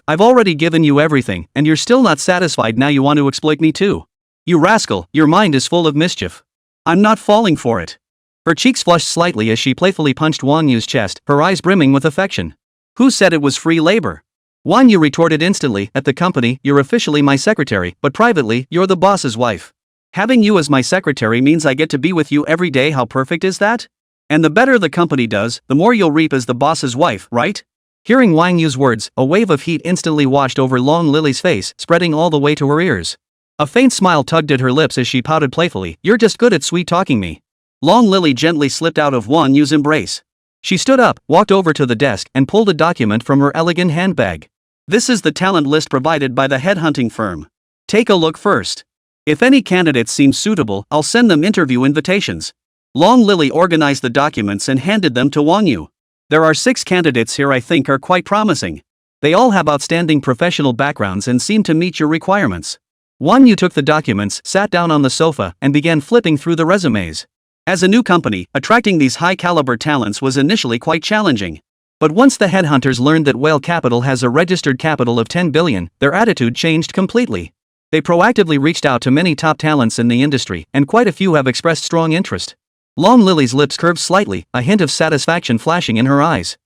I've already given you everything, and you're still not satisfied. Now you want to exploit me too. You rascal, your mind is full of mischief. I'm not falling for it. Her cheeks flushed slightly as she playfully punched Wang Yu's chest, her eyes brimming with affection. Who said it was free labor? Wang Yu retorted instantly, At the company, you're officially my secretary, but privately, you're the boss's wife. Having you as my secretary means I get to be with you every day. How perfect is that? And the better the company does, the more you'll reap as the boss's wife, right? Hearing Wang Yu's words, a wave of heat instantly washed over Long Lily's face, spreading all the way to her ears. A faint smile tugged at her lips as she pouted playfully, You're just good at sweet-talking me. Long Lily gently slipped out of Wang Yu's embrace. She stood up, walked over to the desk, and pulled a document from her elegant handbag. This is the talent list provided by the headhunting firm. Take a look first. If any candidates seem suitable, I'll send them interview invitations. Long Lily organized the documents and handed them to Wang Yu. There are 6 candidates here I think are quite promising. They all have outstanding professional backgrounds and seem to meet your requirements. Wang Yu took the documents, sat down on the sofa, and began flipping through the resumes. As a new company, attracting these high-caliber talents was initially quite challenging. But once the headhunters learned that Whale Capital has a registered capital of 10 billion, their attitude changed completely. They proactively reached out to many top talents in the industry, and quite a few have expressed strong interest. Long Lily's lips curved slightly, a hint of satisfaction flashing in her eyes.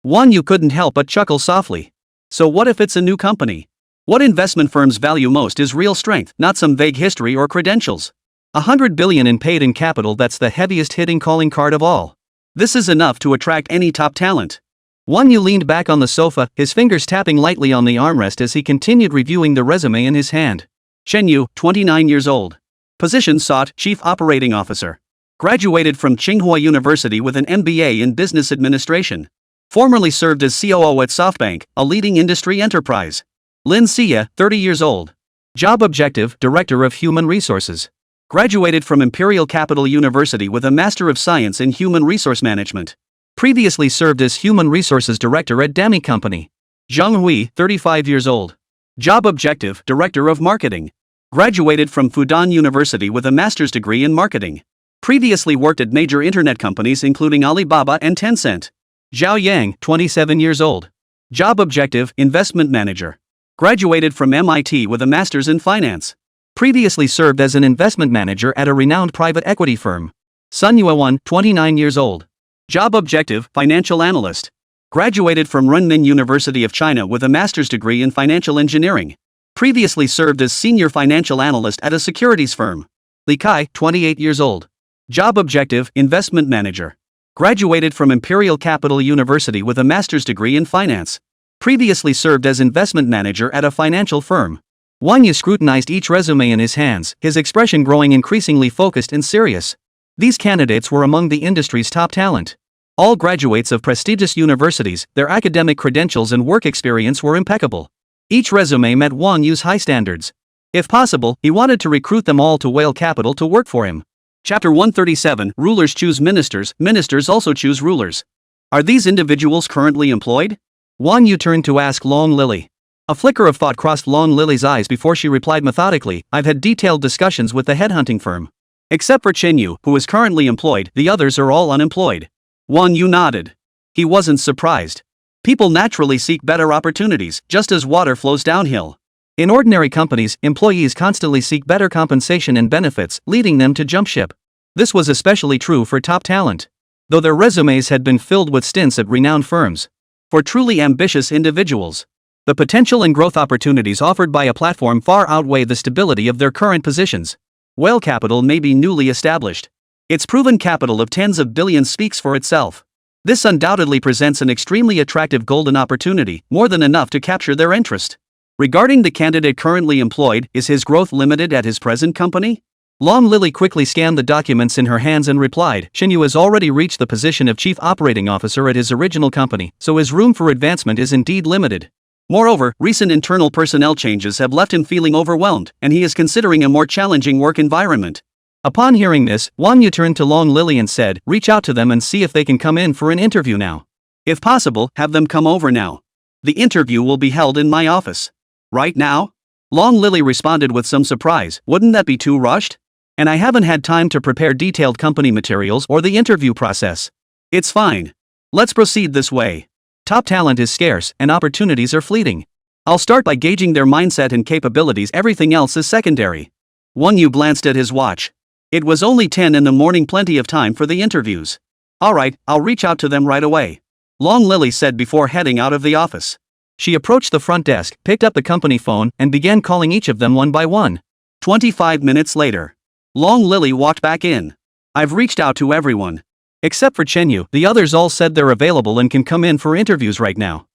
Wang Yu couldn't help but chuckle softly. So what if it's a new company? What investment firms value most is real strength, not some vague history or credentials. 100 billion in paid-in capital, that's the heaviest hitting calling card of all. This is enough to attract any top talent. Wang Yu leaned back on the sofa, his fingers tapping lightly on the armrest as he continued reviewing the resume in his hand. Shen Yu, 29 years old. Position sought, Chief Operating Officer. Graduated from Tsinghua University with an MBA in Business Administration. Formerly served as COO at SoftBank, a leading industry enterprise. Lin Xia, 30 years old. Job objective, Director of Human Resources. Graduated from Imperial Capital University with a Master of Science in Human Resource Management. Previously served as Human Resources Director at Dami Company. Zhang Hui, 35 years old. Job objective, Director of Marketing. Graduated from Fudan University with a master's degree in marketing. Previously worked at major internet companies including Alibaba and Tencent. Zhao Yang, 27 years old. Job objective, Investment Manager. Graduated from MIT with a master's in finance. Previously served as an investment manager at a renowned private equity firm. Sun Yuewan, 29 years old. Job objective, Financial Analyst. Graduated from Renmin University of China with a master's degree in financial engineering. Previously served as Senior Financial Analyst at a securities firm. Li Kai, 28 years old. Job objective, Investment Manager. Graduated from Imperial Capital University with a master's degree in finance. Previously served as investment manager at a financial firm. Wang Yu scrutinized each resume in his hands, his expression growing increasingly focused and serious. These candidates were among the industry's top talent. All graduates of prestigious universities, their academic credentials and work experience were impeccable. Each resume met Wang Yu's high standards. If possible, he wanted to recruit them all to Whale Capital to work for him. Chapter 137, Rulers choose ministers, ministers also choose rulers. Are these individuals currently employed? Wang Yu turned to ask Long Lily. A flicker of thought crossed Long Lily's eyes before she replied methodically, I've had detailed discussions with the headhunting firm. Except for Chen Yu, who is currently employed, the others are all unemployed. Wang Yu nodded. He wasn't surprised. People naturally seek better opportunities, just as water flows downhill. In ordinary companies, employees constantly seek better compensation and benefits, leading them to jump ship. This was especially true for top talent, though their resumes had been filled with stints at renowned firms. For truly ambitious individuals, the potential and growth opportunities offered by a platform far outweigh the stability of their current positions. Whale capital may be newly established. Its proven capital of tens of billions speaks for itself. This undoubtedly presents an extremely attractive golden opportunity, more than enough to capture their interest. Regarding the candidate currently employed, is his growth limited at his present company? Long Lily quickly scanned the documents in her hands and replied, Shen Yu has already reached the position of chief operating officer at his original company, so his room for advancement is indeed limited. Moreover, recent internal personnel changes have left him feeling overwhelmed, and he is considering a more challenging work environment. Upon hearing this, Wang Yu turned to Long Lily and said, reach out to them and see if they can come in for an interview now. If possible, have them come over now. The interview will be held in my office. Right now? Long Lily responded with some surprise, wouldn't that be too rushed? And I haven't had time to prepare detailed company materials or the interview process. It's fine. Let's proceed this way. Top talent is scarce and opportunities are fleeting. I'll start by gauging their mindset and capabilities, everything else is secondary. Wang Yu glanced at his watch. It was only 10 in the morning, plenty of time for the interviews. Alright, I'll reach out to them right away. Long Lily said before heading out of the office. She approached the front desk, picked up the company phone, and began calling each of them one by one. 25 minutes later, Long Lily walked back in. I've reached out to everyone. Except for Chen Yu, the others all said they're available and can come in for interviews right now.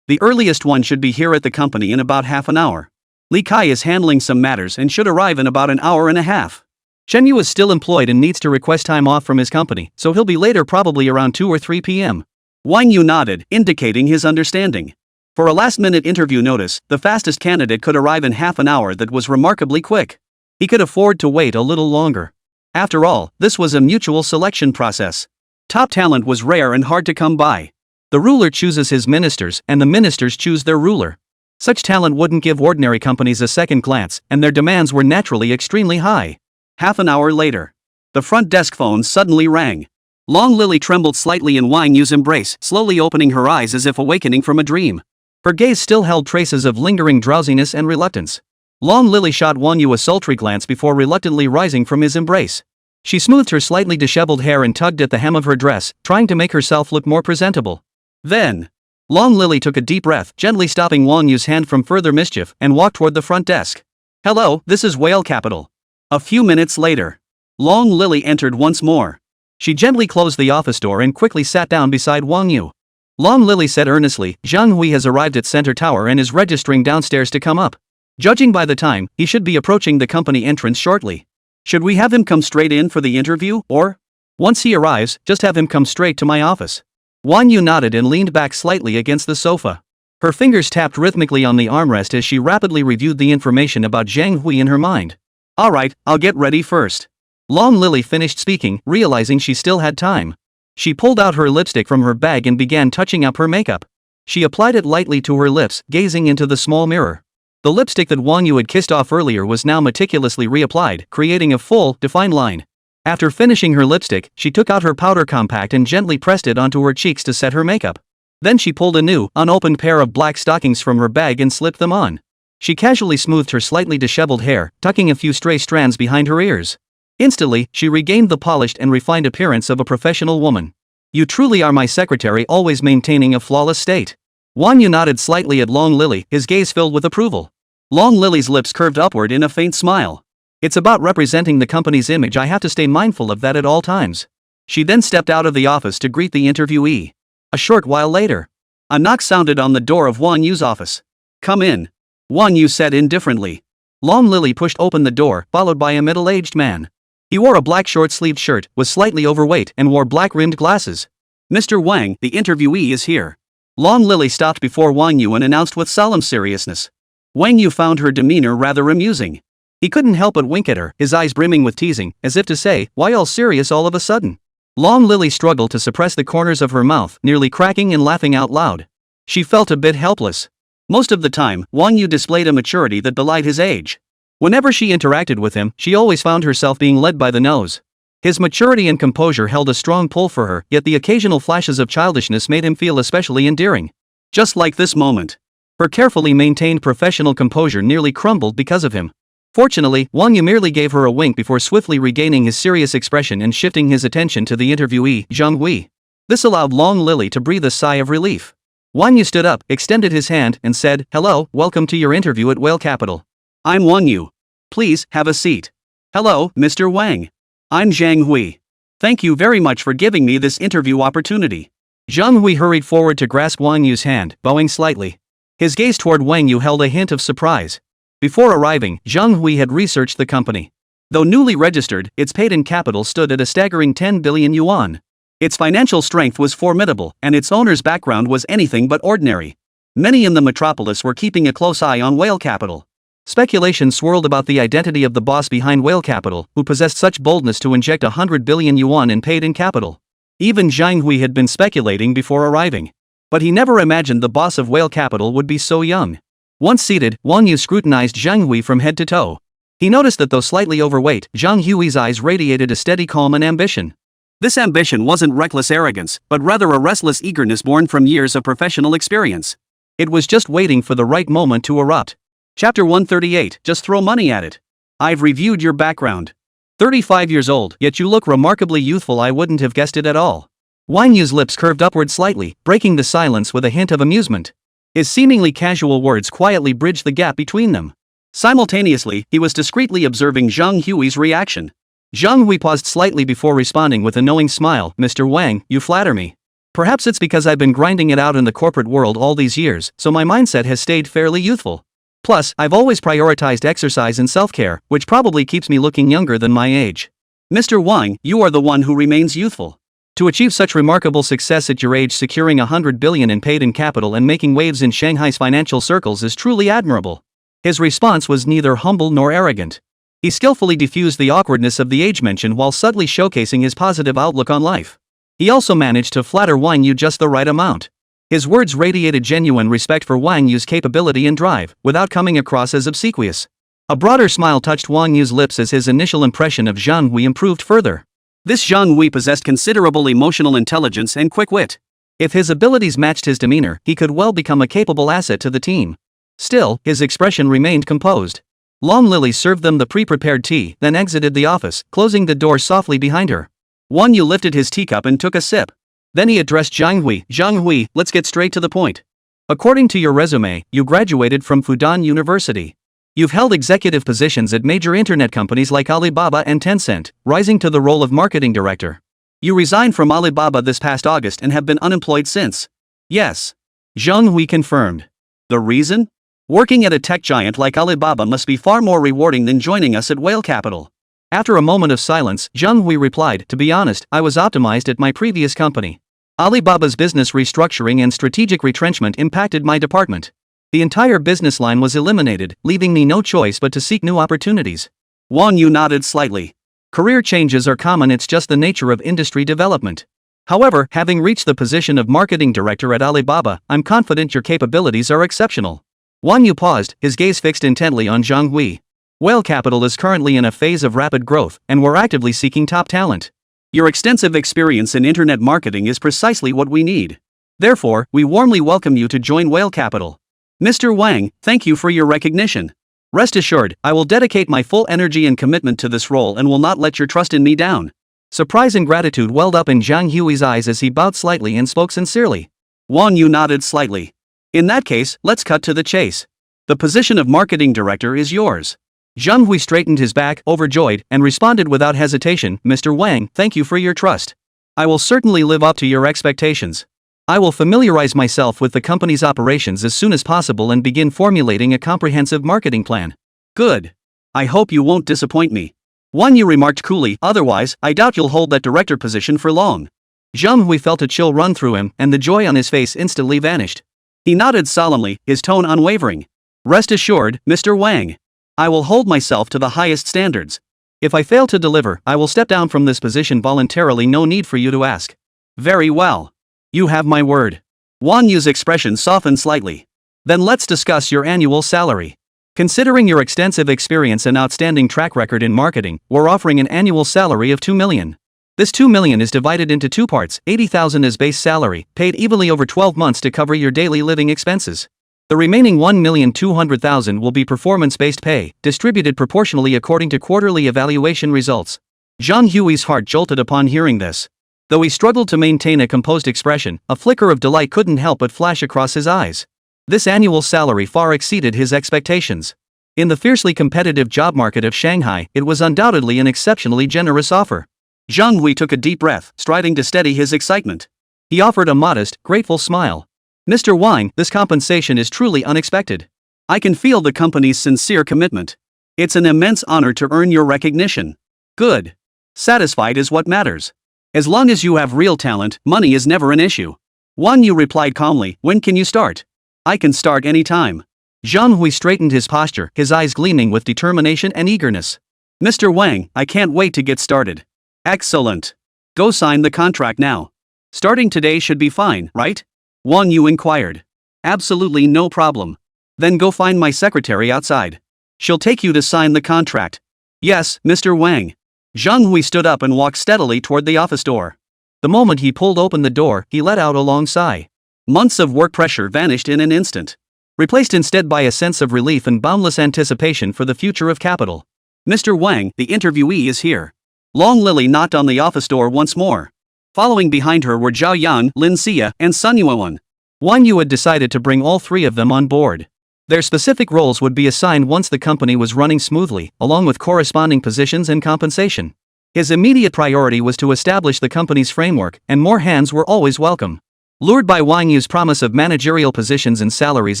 The earliest one should be here at the company in about half an hour. Li Kai is handling some matters and should arrive in about an hour and a half. Chen Yu is still employed and needs to request time off from his company, so he'll be later, probably around 2 or 3 p.m. Wang Yu nodded, indicating his understanding. For a last-minute interview notice, the fastest candidate could arrive in half an hour. That was remarkably quick. He could afford to wait a little longer. After all, this was a mutual selection process. Top talent was rare and hard to come by. The ruler chooses his ministers, and the ministers choose their ruler. Such talent wouldn't give ordinary companies a second glance, and their demands were naturally extremely high. Half an hour later, the front desk phone suddenly rang. Long Lily trembled slightly in Wang Yu's embrace, slowly opening her eyes as if awakening from a dream. Her gaze still held traces of lingering drowsiness and reluctance. Long Lily shot Wang Yu a sultry glance before reluctantly rising from his embrace. She smoothed her slightly disheveled hair and tugged at the hem of her dress, trying to make herself look more presentable. Then, Long Lily took a deep breath, gently stopping Wang Yu's hand from further mischief, and walked toward the front desk. Hello, this is Whale Capital. A few minutes later, Long Lily entered once more. She gently closed the office door and quickly sat down beside Wang Yu. Long Lily said earnestly, Zhang Hui has arrived at Center Tower and is registering downstairs to come up. Judging by the time, he should be approaching the company entrance shortly. Should we have him come straight in for the interview, or? Once he arrives, just have him come straight to my office. Wang Yu nodded and leaned back slightly against the sofa. Her fingers tapped rhythmically on the armrest as she rapidly reviewed the information about Zhang Hui in her mind. Alright, I'll get ready first. Long Lily finished speaking, realizing she still had time. She pulled out her lipstick from her bag and began touching up her makeup. She applied it lightly to her lips, gazing into the small mirror. The lipstick that Wang Yu had kissed off earlier was now meticulously reapplied, creating a full, defined line. After finishing her lipstick, she took out her powder compact and gently pressed it onto her cheeks to set her makeup. Then she pulled a new, unopened pair of black stockings from her bag and slipped them on. She casually smoothed her slightly disheveled hair, tucking a few stray strands behind her ears. Instantly, she regained the polished and refined appearance of a professional woman. You truly are my secretary, always maintaining a flawless state. Wang Yu nodded slightly at Long Lily, his gaze filled with approval. Long Lily's lips curved upward in a faint smile. It's about representing the company's image, I have to stay mindful of that at all times. She then stepped out of the office to greet the interviewee. A short while later, a knock sounded on the door of Wang Yu's office. Come in, Wang Yu said indifferently. Long Lily pushed open the door, followed by a middle-aged man. He wore a black short-sleeved shirt, was slightly overweight, and wore black-rimmed glasses. Mr. Wang, the interviewee is here. Long Lily stopped before Wang Yu and announced with solemn seriousness. Wang Yu found her demeanor rather amusing. He couldn't help but wink at her, his eyes brimming with teasing, as if to say, why all serious all of a sudden? Long Lily struggled to suppress the corners of her mouth, nearly cracking and laughing out loud. She felt a bit helpless. Most of the time, Wang Yu displayed a maturity that belied his age. Whenever she interacted with him, she always found herself being led by the nose. His maturity and composure held a strong pull for her, yet the occasional flashes of childishness made him feel especially endearing. Just like this moment. Her carefully maintained professional composure nearly crumbled because of him. Fortunately, Wang You merely gave her a wink before swiftly regaining his serious expression and shifting his attention to the interviewee, Zhang Hui. This allowed Long Lily to breathe a sigh of relief. Wang Yu stood up, extended his hand, and said, "Hello, welcome to your interview at Whale Capital. I'm Wang Yu. Please, have a seat." "Hello, Mr. Wang. I'm Zhang Hui. Thank you very much for giving me this interview opportunity." Zhang Hui hurried forward to grasp Wang Yu's hand, bowing slightly. His gaze toward Wang Yu held a hint of surprise. Before arriving, Zhang Hui had researched the company. Though newly registered, its paid-in capital stood at a staggering 10 billion yuan. Its financial strength was formidable, and its owner's background was anything but ordinary. Many in the metropolis were keeping a close eye on Whale Capital. Speculation swirled about the identity of the boss behind Whale Capital, who possessed such boldness to inject 100 billion yuan in paid-in capital. Even Zhang Hui had been speculating before arriving. But he never imagined the boss of Whale Capital would be so young. Once seated, Wang Yu scrutinized Zhang Hui from head to toe. He noticed that though slightly overweight, Zhang Hui's eyes radiated a steady calm and ambition. This ambition wasn't reckless arrogance, but rather a restless eagerness born from years of professional experience. It was just waiting for the right moment to erupt. Chapter 138, just throw money at it. I've reviewed your background. 35 years old, yet you look remarkably youthful. I wouldn't have guessed it at all. Wang Yu's lips curved upward slightly, breaking the silence with a hint of amusement. His seemingly casual words quietly bridged the gap between them. Simultaneously, he was discreetly observing Zhang Hui's reaction. Zhang Hui paused slightly before responding with a knowing smile. "Mr. Wang, you flatter me. Perhaps it's because I've been grinding it out in the corporate world all these years, so my mindset has stayed fairly youthful. Plus, I've always prioritized exercise and self-care, which probably keeps me looking younger than my age." "Mr. Wang, you are the one who remains youthful. To achieve such remarkable success at your age, securing 100 billion in paid-in capital and making waves in Shanghai's financial circles is truly admirable." His response was neither humble nor arrogant. He skillfully diffused the awkwardness of the age mention while subtly showcasing his positive outlook on life. He also managed to flatter Wang Yu just the right amount. His words radiated genuine respect for Wang Yu's capability and drive, without coming across as obsequious. A broader smile touched Wang Yu's lips as his initial impression of Zhang Hui improved further. This Zhang Hui possessed considerable emotional intelligence and quick wit. If his abilities matched his demeanor, he could well become a capable asset to the team. Still, his expression remained composed. Long Lily served them the pre-prepared tea, then exited the office, closing the door softly behind her. Wang Yu lifted his teacup and took a sip. Then he addressed Zhang Hui. "Zhang Hui, let's get straight to the point. According to your resume, you graduated from Fudan University. You've held executive positions at major internet companies like Alibaba and Tencent, rising to the role of marketing director. You resigned from Alibaba this past August and have been unemployed since." "Yes," Zhang Hui confirmed. "The reason? Working at a tech giant like Alibaba must be far more rewarding than joining us at Whale Capital." After a moment of silence, Zhang Hui replied, "To be honest, I was optimized at my previous company. Alibaba's business restructuring and strategic retrenchment impacted my department. The entire business line was eliminated, leaving me no choice but to seek new opportunities." Wang Yu nodded slightly. Career changes are common, it's just the nature of industry development. However, having reached the position of marketing director at Alibaba, I'm confident your capabilities are exceptional. Wang Yu paused, his gaze fixed intently on Zhang Hui. Whale Capital is currently in a phase of rapid growth, and we're actively seeking top talent. Your extensive experience in internet marketing is precisely what we need. Therefore, we warmly welcome you to join Whale Capital. Mr. Wang, thank you for your recognition. Rest assured, I will dedicate my full energy and commitment to this role and will not let your trust in me down." Surprise and gratitude welled up in Zhang Hui's eyes as he bowed slightly and spoke sincerely. Wang Yu nodded slightly. "In that case, let's cut to the chase. The position of marketing director is yours." Zhang Hui straightened his back, overjoyed, and responded without hesitation, "Mr. Wang, thank you for your trust. I will certainly live up to your expectations. I will familiarize myself with the company's operations as soon as possible and begin formulating a comprehensive marketing plan." "Good. I hope you won't disappoint me." Wang Yu remarked coolly, "Otherwise, I doubt you'll hold that director position for long." Zhang Hui felt a chill run through him, and the joy on his face instantly vanished. He nodded solemnly, his tone unwavering. "Rest assured, Mr. Wang. I will hold myself to the highest standards. If I fail to deliver, I will step down from this position voluntarily. No need for you to ask." "Very well. You have my word." Wang Yu's expression softened slightly. "Then let's discuss your annual salary. Considering your extensive experience and outstanding track record in marketing, we're offering an annual salary of 2 million. This 2 million is divided into two parts, 80,000 as base salary, paid evenly over 12 months to cover your daily living expenses. The remaining 1,200,000 will be performance-based pay, distributed proportionally according to quarterly evaluation results. Zhang Hui's heart jolted upon hearing this. Though he struggled to maintain a composed expression, a flicker of delight couldn't help but flash across his eyes. This annual salary far exceeded his expectations. In the fiercely competitive job market of Shanghai, it was undoubtedly an exceptionally generous offer. Zhang Hui took a deep breath, striving to steady his excitement. He offered a modest, grateful smile. Mr. Wang, this compensation is truly unexpected. I can feel the company's sincere commitment. It's an immense honor to earn your recognition. Good. Satisfied is what matters. As long as you have real talent, money is never an issue. Wang Yu replied calmly, when can you start? I can start any time. Zhang Hui straightened his posture, his eyes gleaming with determination and eagerness. Mr. Wang, I can't wait to get started. Excellent. Go sign the contract now. Starting today should be fine, right? Wang Yu inquired. Absolutely no problem. Then go find my secretary outside. She'll take you to sign the contract. Yes, Mr. Wang. Zhang Hui stood up and walked steadily toward the office door. The moment he pulled open the door, he let out a long sigh. Months of work pressure vanished in an instant, replaced instead by a sense of relief and boundless anticipation for the future of capital. Mr. Wang, the interviewee is here. Long Lily knocked on the office door once more. Following behind her were Zhao Yan, Lin Xia, and Sun Yuan. Wang Yu had decided to bring all three of them on board. Their specific roles would be assigned once the company was running smoothly, along with corresponding positions and compensation. His immediate priority was to establish the company's framework, and more hands were always welcome. Lured by Wang Yu's promise of managerial positions and salaries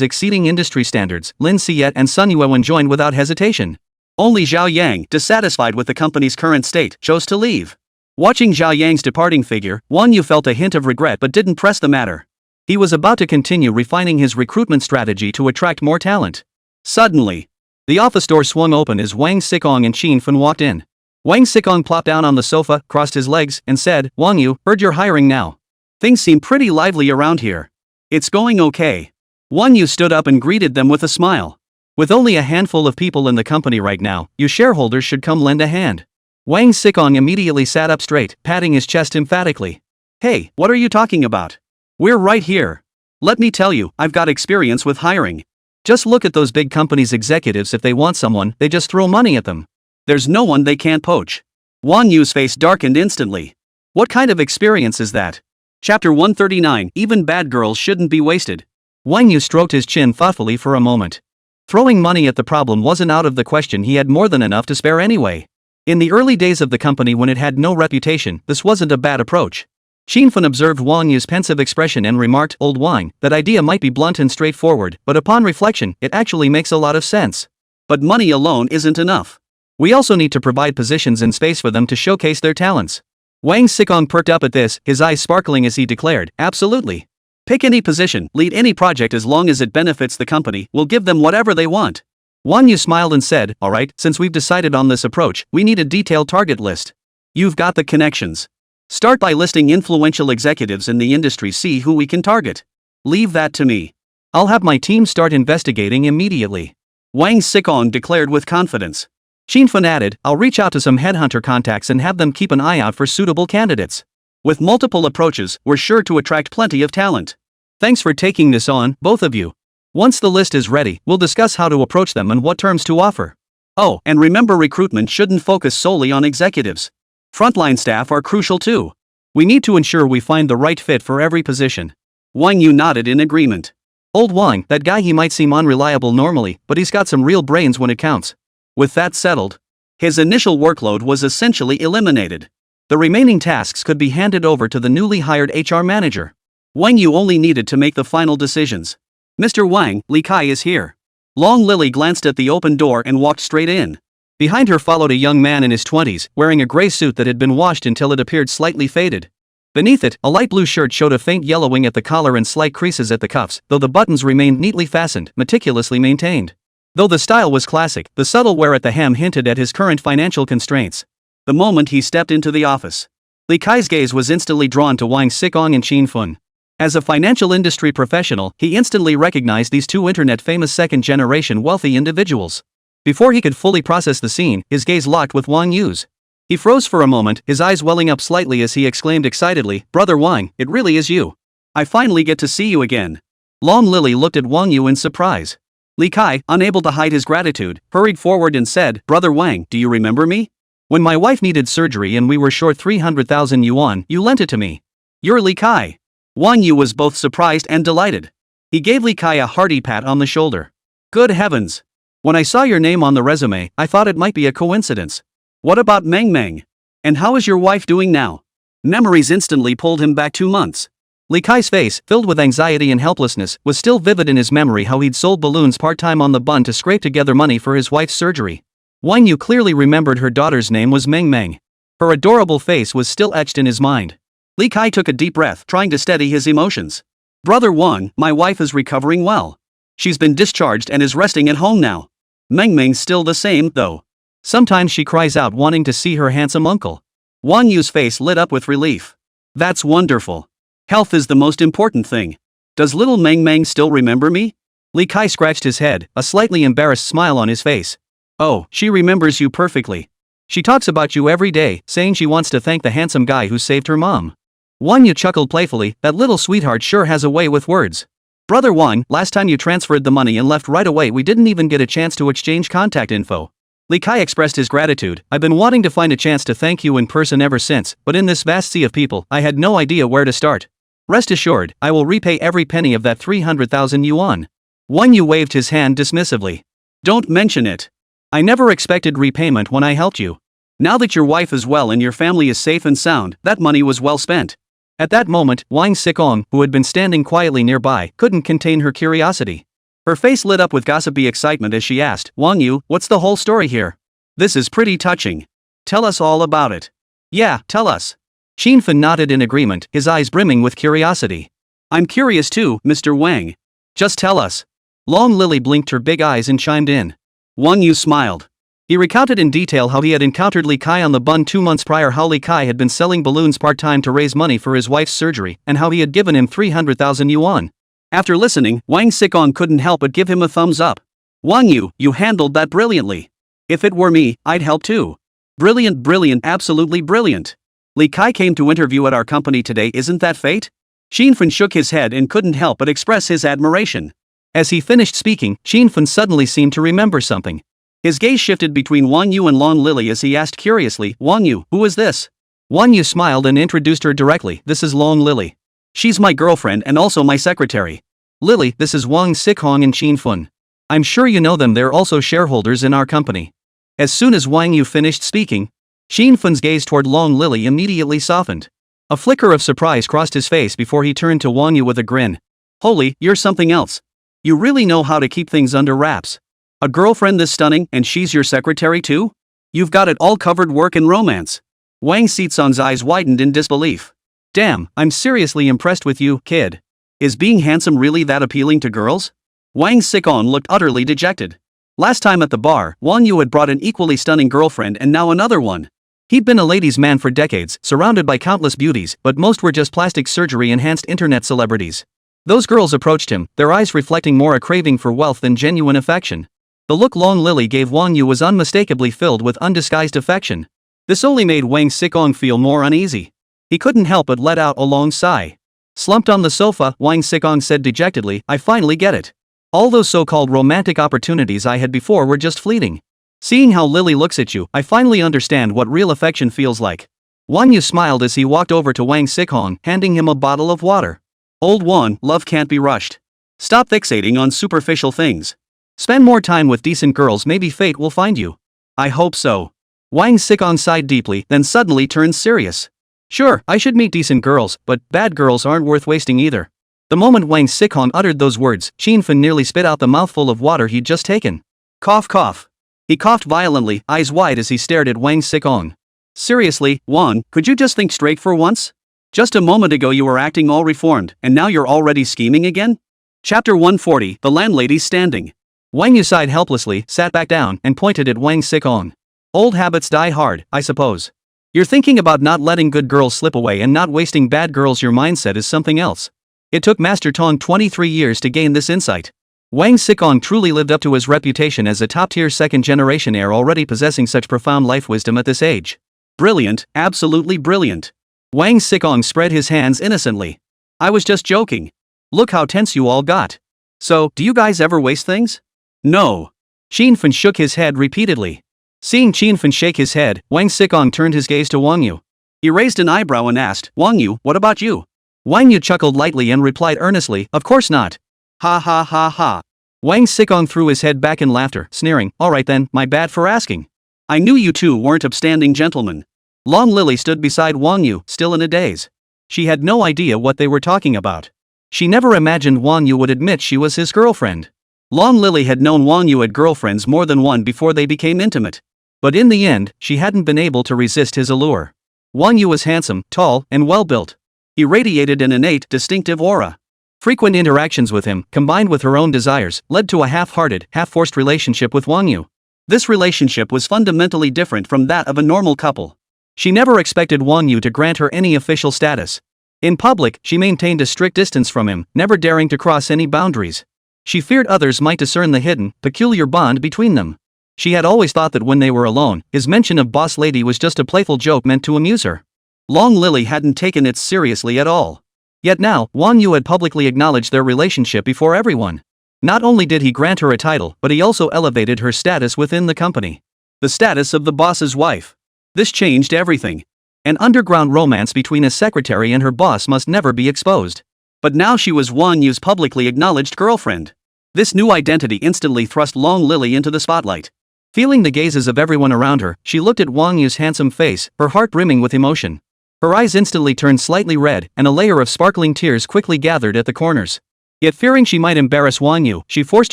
exceeding industry standards, Lin Xia and Sun Yuan joined without hesitation. Only Zhao Yang, dissatisfied with the company's current state, chose to leave. Watching Zhao Yang's departing figure, Wang Yu felt a hint of regret but didn't press the matter. He was about to continue refining his recruitment strategy to attract more talent. Suddenly, the office door swung open as Wang Xikong and Qin Fen walked in. Wang Xikong plopped down on the sofa, crossed his legs, and said, Wang Yu, heard you're hiring now. Things seem pretty lively around here. It's going okay. Wang Yu stood up and greeted them with a smile. With only a handful of people in the company right now, you shareholders should come lend a hand. Wang Xikong immediately sat up straight, patting his chest emphatically. Hey, what are you talking about? We're right here. Let me tell you, I've got experience with hiring. Just look at those big companies' executives. If they want someone, they just throw money at them. There's no one they can't poach. Wang Yu's face darkened instantly. What kind of experience is that? Chapter 139, even bad girls shouldn't be wasted. Wang Yu stroked his chin thoughtfully for a moment. Throwing money at the problem wasn't out of the question. He had more than enough to spare anyway. In the early days of the company when it had no reputation, this wasn't a bad approach. Qin Fen observed Wang Yu's pensive expression and remarked, Old wine, that idea might be blunt and straightforward, but upon reflection, it actually makes a lot of sense. But money alone isn't enough. We also need to provide positions and space for them to showcase their talents. Wang Xikong perked up at this, his eyes sparkling as he declared, absolutely. Pick any position, lead any project as long as it benefits the company, we'll give them whatever they want. Wang Yu smiled and said, alright, since we've decided on this approach, we need a detailed target list. You've got the connections. Start by listing influential executives in the industry. See who we can target. Leave that to me. I'll have my team start investigating immediately. Wang Xikong declared with confidence. Qin Fen added, I'll reach out to some headhunter contacts and have them keep an eye out for suitable candidates. With multiple approaches, we're sure to attract plenty of talent. Thanks for taking this on, both of you. Once the list is ready, we'll discuss how to approach them and what terms to offer. Oh, and remember, recruitment shouldn't focus solely on executives. Frontline staff are crucial too. We need to ensure we find the right fit for every position. Wang Yu nodded in agreement. Old Wang, that guy, he might seem unreliable normally, but he's got some real brains when it counts. With that settled, his initial workload was essentially eliminated. The remaining tasks could be handed over to the newly hired HR manager. Wang Yu only needed to make the final decisions. Mr. Wang, Li Kai is here. Long Lily glanced at the open door and walked straight in. Behind her followed a young man in his 20s, wearing a gray suit that had been washed until it appeared slightly faded. Beneath it, a light blue shirt showed a faint yellowing at the collar and slight creases at the cuffs, though the buttons remained neatly fastened, meticulously maintained. Though the style was classic, the subtle wear at the hem hinted at his current financial constraints. The moment he stepped into the office, Li Kai's gaze was instantly drawn to Wang Xikong and Qin Fen. As a financial industry professional, he instantly recognized these two internet-famous second-generation wealthy individuals. Before he could fully process the scene, his gaze locked with Wang Yu's. He froze for a moment, his eyes welling up slightly as he exclaimed excitedly, Brother Wang, it really is you. I finally get to see you again. Long Lily looked at Wang Yu in surprise. Li Kai, unable to hide his gratitude, hurried forward and said, "Brother Wang, do you remember me? When my wife needed surgery and we were short 300,000 yuan, you lent it to me. You're Li Kai." Wang Yu was both surprised and delighted. He gave Li Kai a hearty pat on the shoulder. "Good heavens! When I saw your name on the resume, I thought it might be a coincidence. What about Meng Meng? And how is your wife doing now?" Memories instantly pulled him back 2 months. Li Kai's face, filled with anxiety and helplessness, was still vivid in his memory how he'd sold balloons part-time on the Bund to scrape together money for his wife's surgery. Wang Yu clearly remembered her daughter's name was Meng Meng. Her adorable face was still etched in his mind. Li Kai took a deep breath, trying to steady his emotions. "Brother Wang, my wife is recovering well. She's been discharged and is resting at home now. Meng Meng's still the same, though. Sometimes she cries out wanting to see her handsome uncle." Wang Yu's face lit up with relief. "That's wonderful. Health is the most important thing. Does little Meng Meng still remember me?" Li Kai scratched his head, a slightly embarrassed smile on his face. "Oh, she remembers you perfectly. She talks about you every day, saying she wants to thank the handsome guy who saved her mom." Wang Yu chuckled playfully, "That little sweetheart sure has a way with words. Brother Wang, last time you transferred the money and left right away, we didn't even get a chance to exchange contact info." Li Kai expressed his gratitude. "I've been wanting to find a chance to thank you in person ever since, but in this vast sea of people, I had no idea where to start. Rest assured, I will repay every penny of that 300,000 yuan. Wang Yu waved his hand dismissively. "Don't mention it. I never expected repayment when I helped you. Now that your wife is well and your family is safe and sound, that money was well spent." At that moment, Wang Xikong, who had been standing quietly nearby, couldn't contain her curiosity. Her face lit up with gossipy excitement as she asked, "Wang Yu, what's the whole story here? This is pretty touching. Tell us all about it." "Yeah, tell us." Qin Fan nodded in agreement, his eyes brimming with curiosity. "I'm curious too, Mr. Wang. Just tell us." Long Lily blinked her big eyes and chimed in. Wang Yu smiled. He recounted in detail how he had encountered Li Kai on the Bund 2 months prior, how Li Kai had been selling balloons part-time to raise money for his wife's surgery, and how he had given him 300,000 yuan. After listening, Wang Xikong couldn't help but give him a thumbs up. "Wang Yu, you handled that brilliantly. If it were me, I'd help too. Brilliant, brilliant, absolutely brilliant. Li Kai came to interview at our company today, isn't that fate?" Qin Fan shook his head and couldn't help but express his admiration. As he finished speaking, Qin Fan suddenly seemed to remember something. His gaze shifted between Wang Yu and Long Lily as he asked curiously, "Wang Yu, who is this?" Wang Yu smiled and introduced her directly. "This is Long Lily. She's my girlfriend and also my secretary. Lily, this is Wang Xikong and Qin Fan. I'm sure you know them, they're also shareholders in our company." As soon as Wang Yu finished speaking, Qin Fan's gaze toward Long Lily immediately softened. A flicker of surprise crossed his face before he turned to Wang Yu with a grin. "Holy, you're something else. You really know how to keep things under wraps. A girlfriend this stunning and she's your secretary too? You've got it all covered, work and romance." Wang Xizong's eyes widened in disbelief. "Damn, I'm seriously impressed with you, kid. Is being handsome really that appealing to girls?" Wang Xikong looked utterly dejected. Last time at the bar, Wang Yu had brought an equally stunning girlfriend and now another one. He'd been a ladies' man for decades, surrounded by countless beauties, but most were just plastic surgery-enhanced internet celebrities. Those girls approached him, their eyes reflecting more a craving for wealth than genuine affection. The look Long Lily gave Wang Yu was unmistakably filled with undisguised affection. This only made Wang Xikong feel more uneasy. He couldn't help but let out a long sigh. Slumped on the sofa, Wang Xikong said dejectedly, "I finally get it. All those so-called romantic opportunities I had before were just fleeting. Seeing how Lily looks at you, I finally understand what real affection feels like." Wang Yu smiled as he walked over to Wang Xikong, handing him a bottle of water. "Old Wang, love can't be rushed. Stop fixating on superficial things. Spend more time with decent girls, maybe fate will find you." "I hope so." Wang Xikong sighed deeply, then suddenly turned serious. "Sure, I should meet decent girls, but bad girls aren't worth wasting either." The moment Wang Xikong uttered those words, Qin Fan nearly spit out the mouthful of water he'd just taken. Cough cough. He coughed violently, eyes wide as he stared at Wang Xikong. "Seriously, Wang, could you just think straight for once? Just a moment ago you were acting all reformed, and now you're already scheming again?" Chapter 140, The Landlady's Standing. Wang Yu sighed helplessly, sat back down, and pointed at Wang Xikong. "Old habits die hard, I suppose. You're thinking about not letting good girls slip away and not wasting bad girls. Your mindset is something else. It took Master Tong 23 years to gain this insight." Wang Xikong truly lived up to his reputation as a top-tier second-generation heir, already possessing such profound life wisdom at this age. "Brilliant, absolutely brilliant." Wang Xikong spread his hands innocently. "I was just joking. Look how tense you all got. So, do you guys ever waste things? No. Qianfen shook his head repeatedly. Seeing Qianfen shake his head, Wang Xikong turned his gaze to Wang Yu. He raised an eyebrow and asked, Wang Yu, what about you? Wang Yu chuckled lightly and replied earnestly, of course not. Ha ha ha ha. Wang Xikong threw his head back in laughter, sneering, alright then, my bad for asking. I knew you two weren't upstanding gentlemen. Long Lily stood beside Wang Yu, still in a daze. She had no idea what they were talking about. She never imagined Wang Yu would admit she was his girlfriend. Long Lily had known Wang Yu had girlfriends more than one before they became intimate. But in the end, she hadn't been able to resist his allure. Wang Yu was handsome, tall, and well-built. He radiated an innate, distinctive aura. Frequent interactions with him, combined with her own desires, led to a half-hearted, half-forced relationship with Wang Yu. This relationship was fundamentally different from that of a normal couple. She never expected Wang Yu to grant her any official status. In public, she maintained a strict distance from him, never daring to cross any boundaries. She feared others might discern the hidden, peculiar bond between them. She had always thought that when they were alone, his mention of boss lady was just a playful joke meant to amuse her. Long Lily hadn't taken it seriously at all. Yet now, Wang Yu had publicly acknowledged their relationship before everyone. Not only did he grant her a title, but he also elevated her status within the company. The status of the boss's wife. This changed everything. An underground romance between a secretary and her boss must never be exposed. But now she was Wang Yu's publicly acknowledged girlfriend. This new identity instantly thrust Long Lily into the spotlight. Feeling the gazes of everyone around her, she looked at Wang Yu's handsome face, her heart brimming with emotion. Her eyes instantly turned slightly red, and a layer of sparkling tears quickly gathered at the corners. Yet fearing she might embarrass Wang Yu, she forced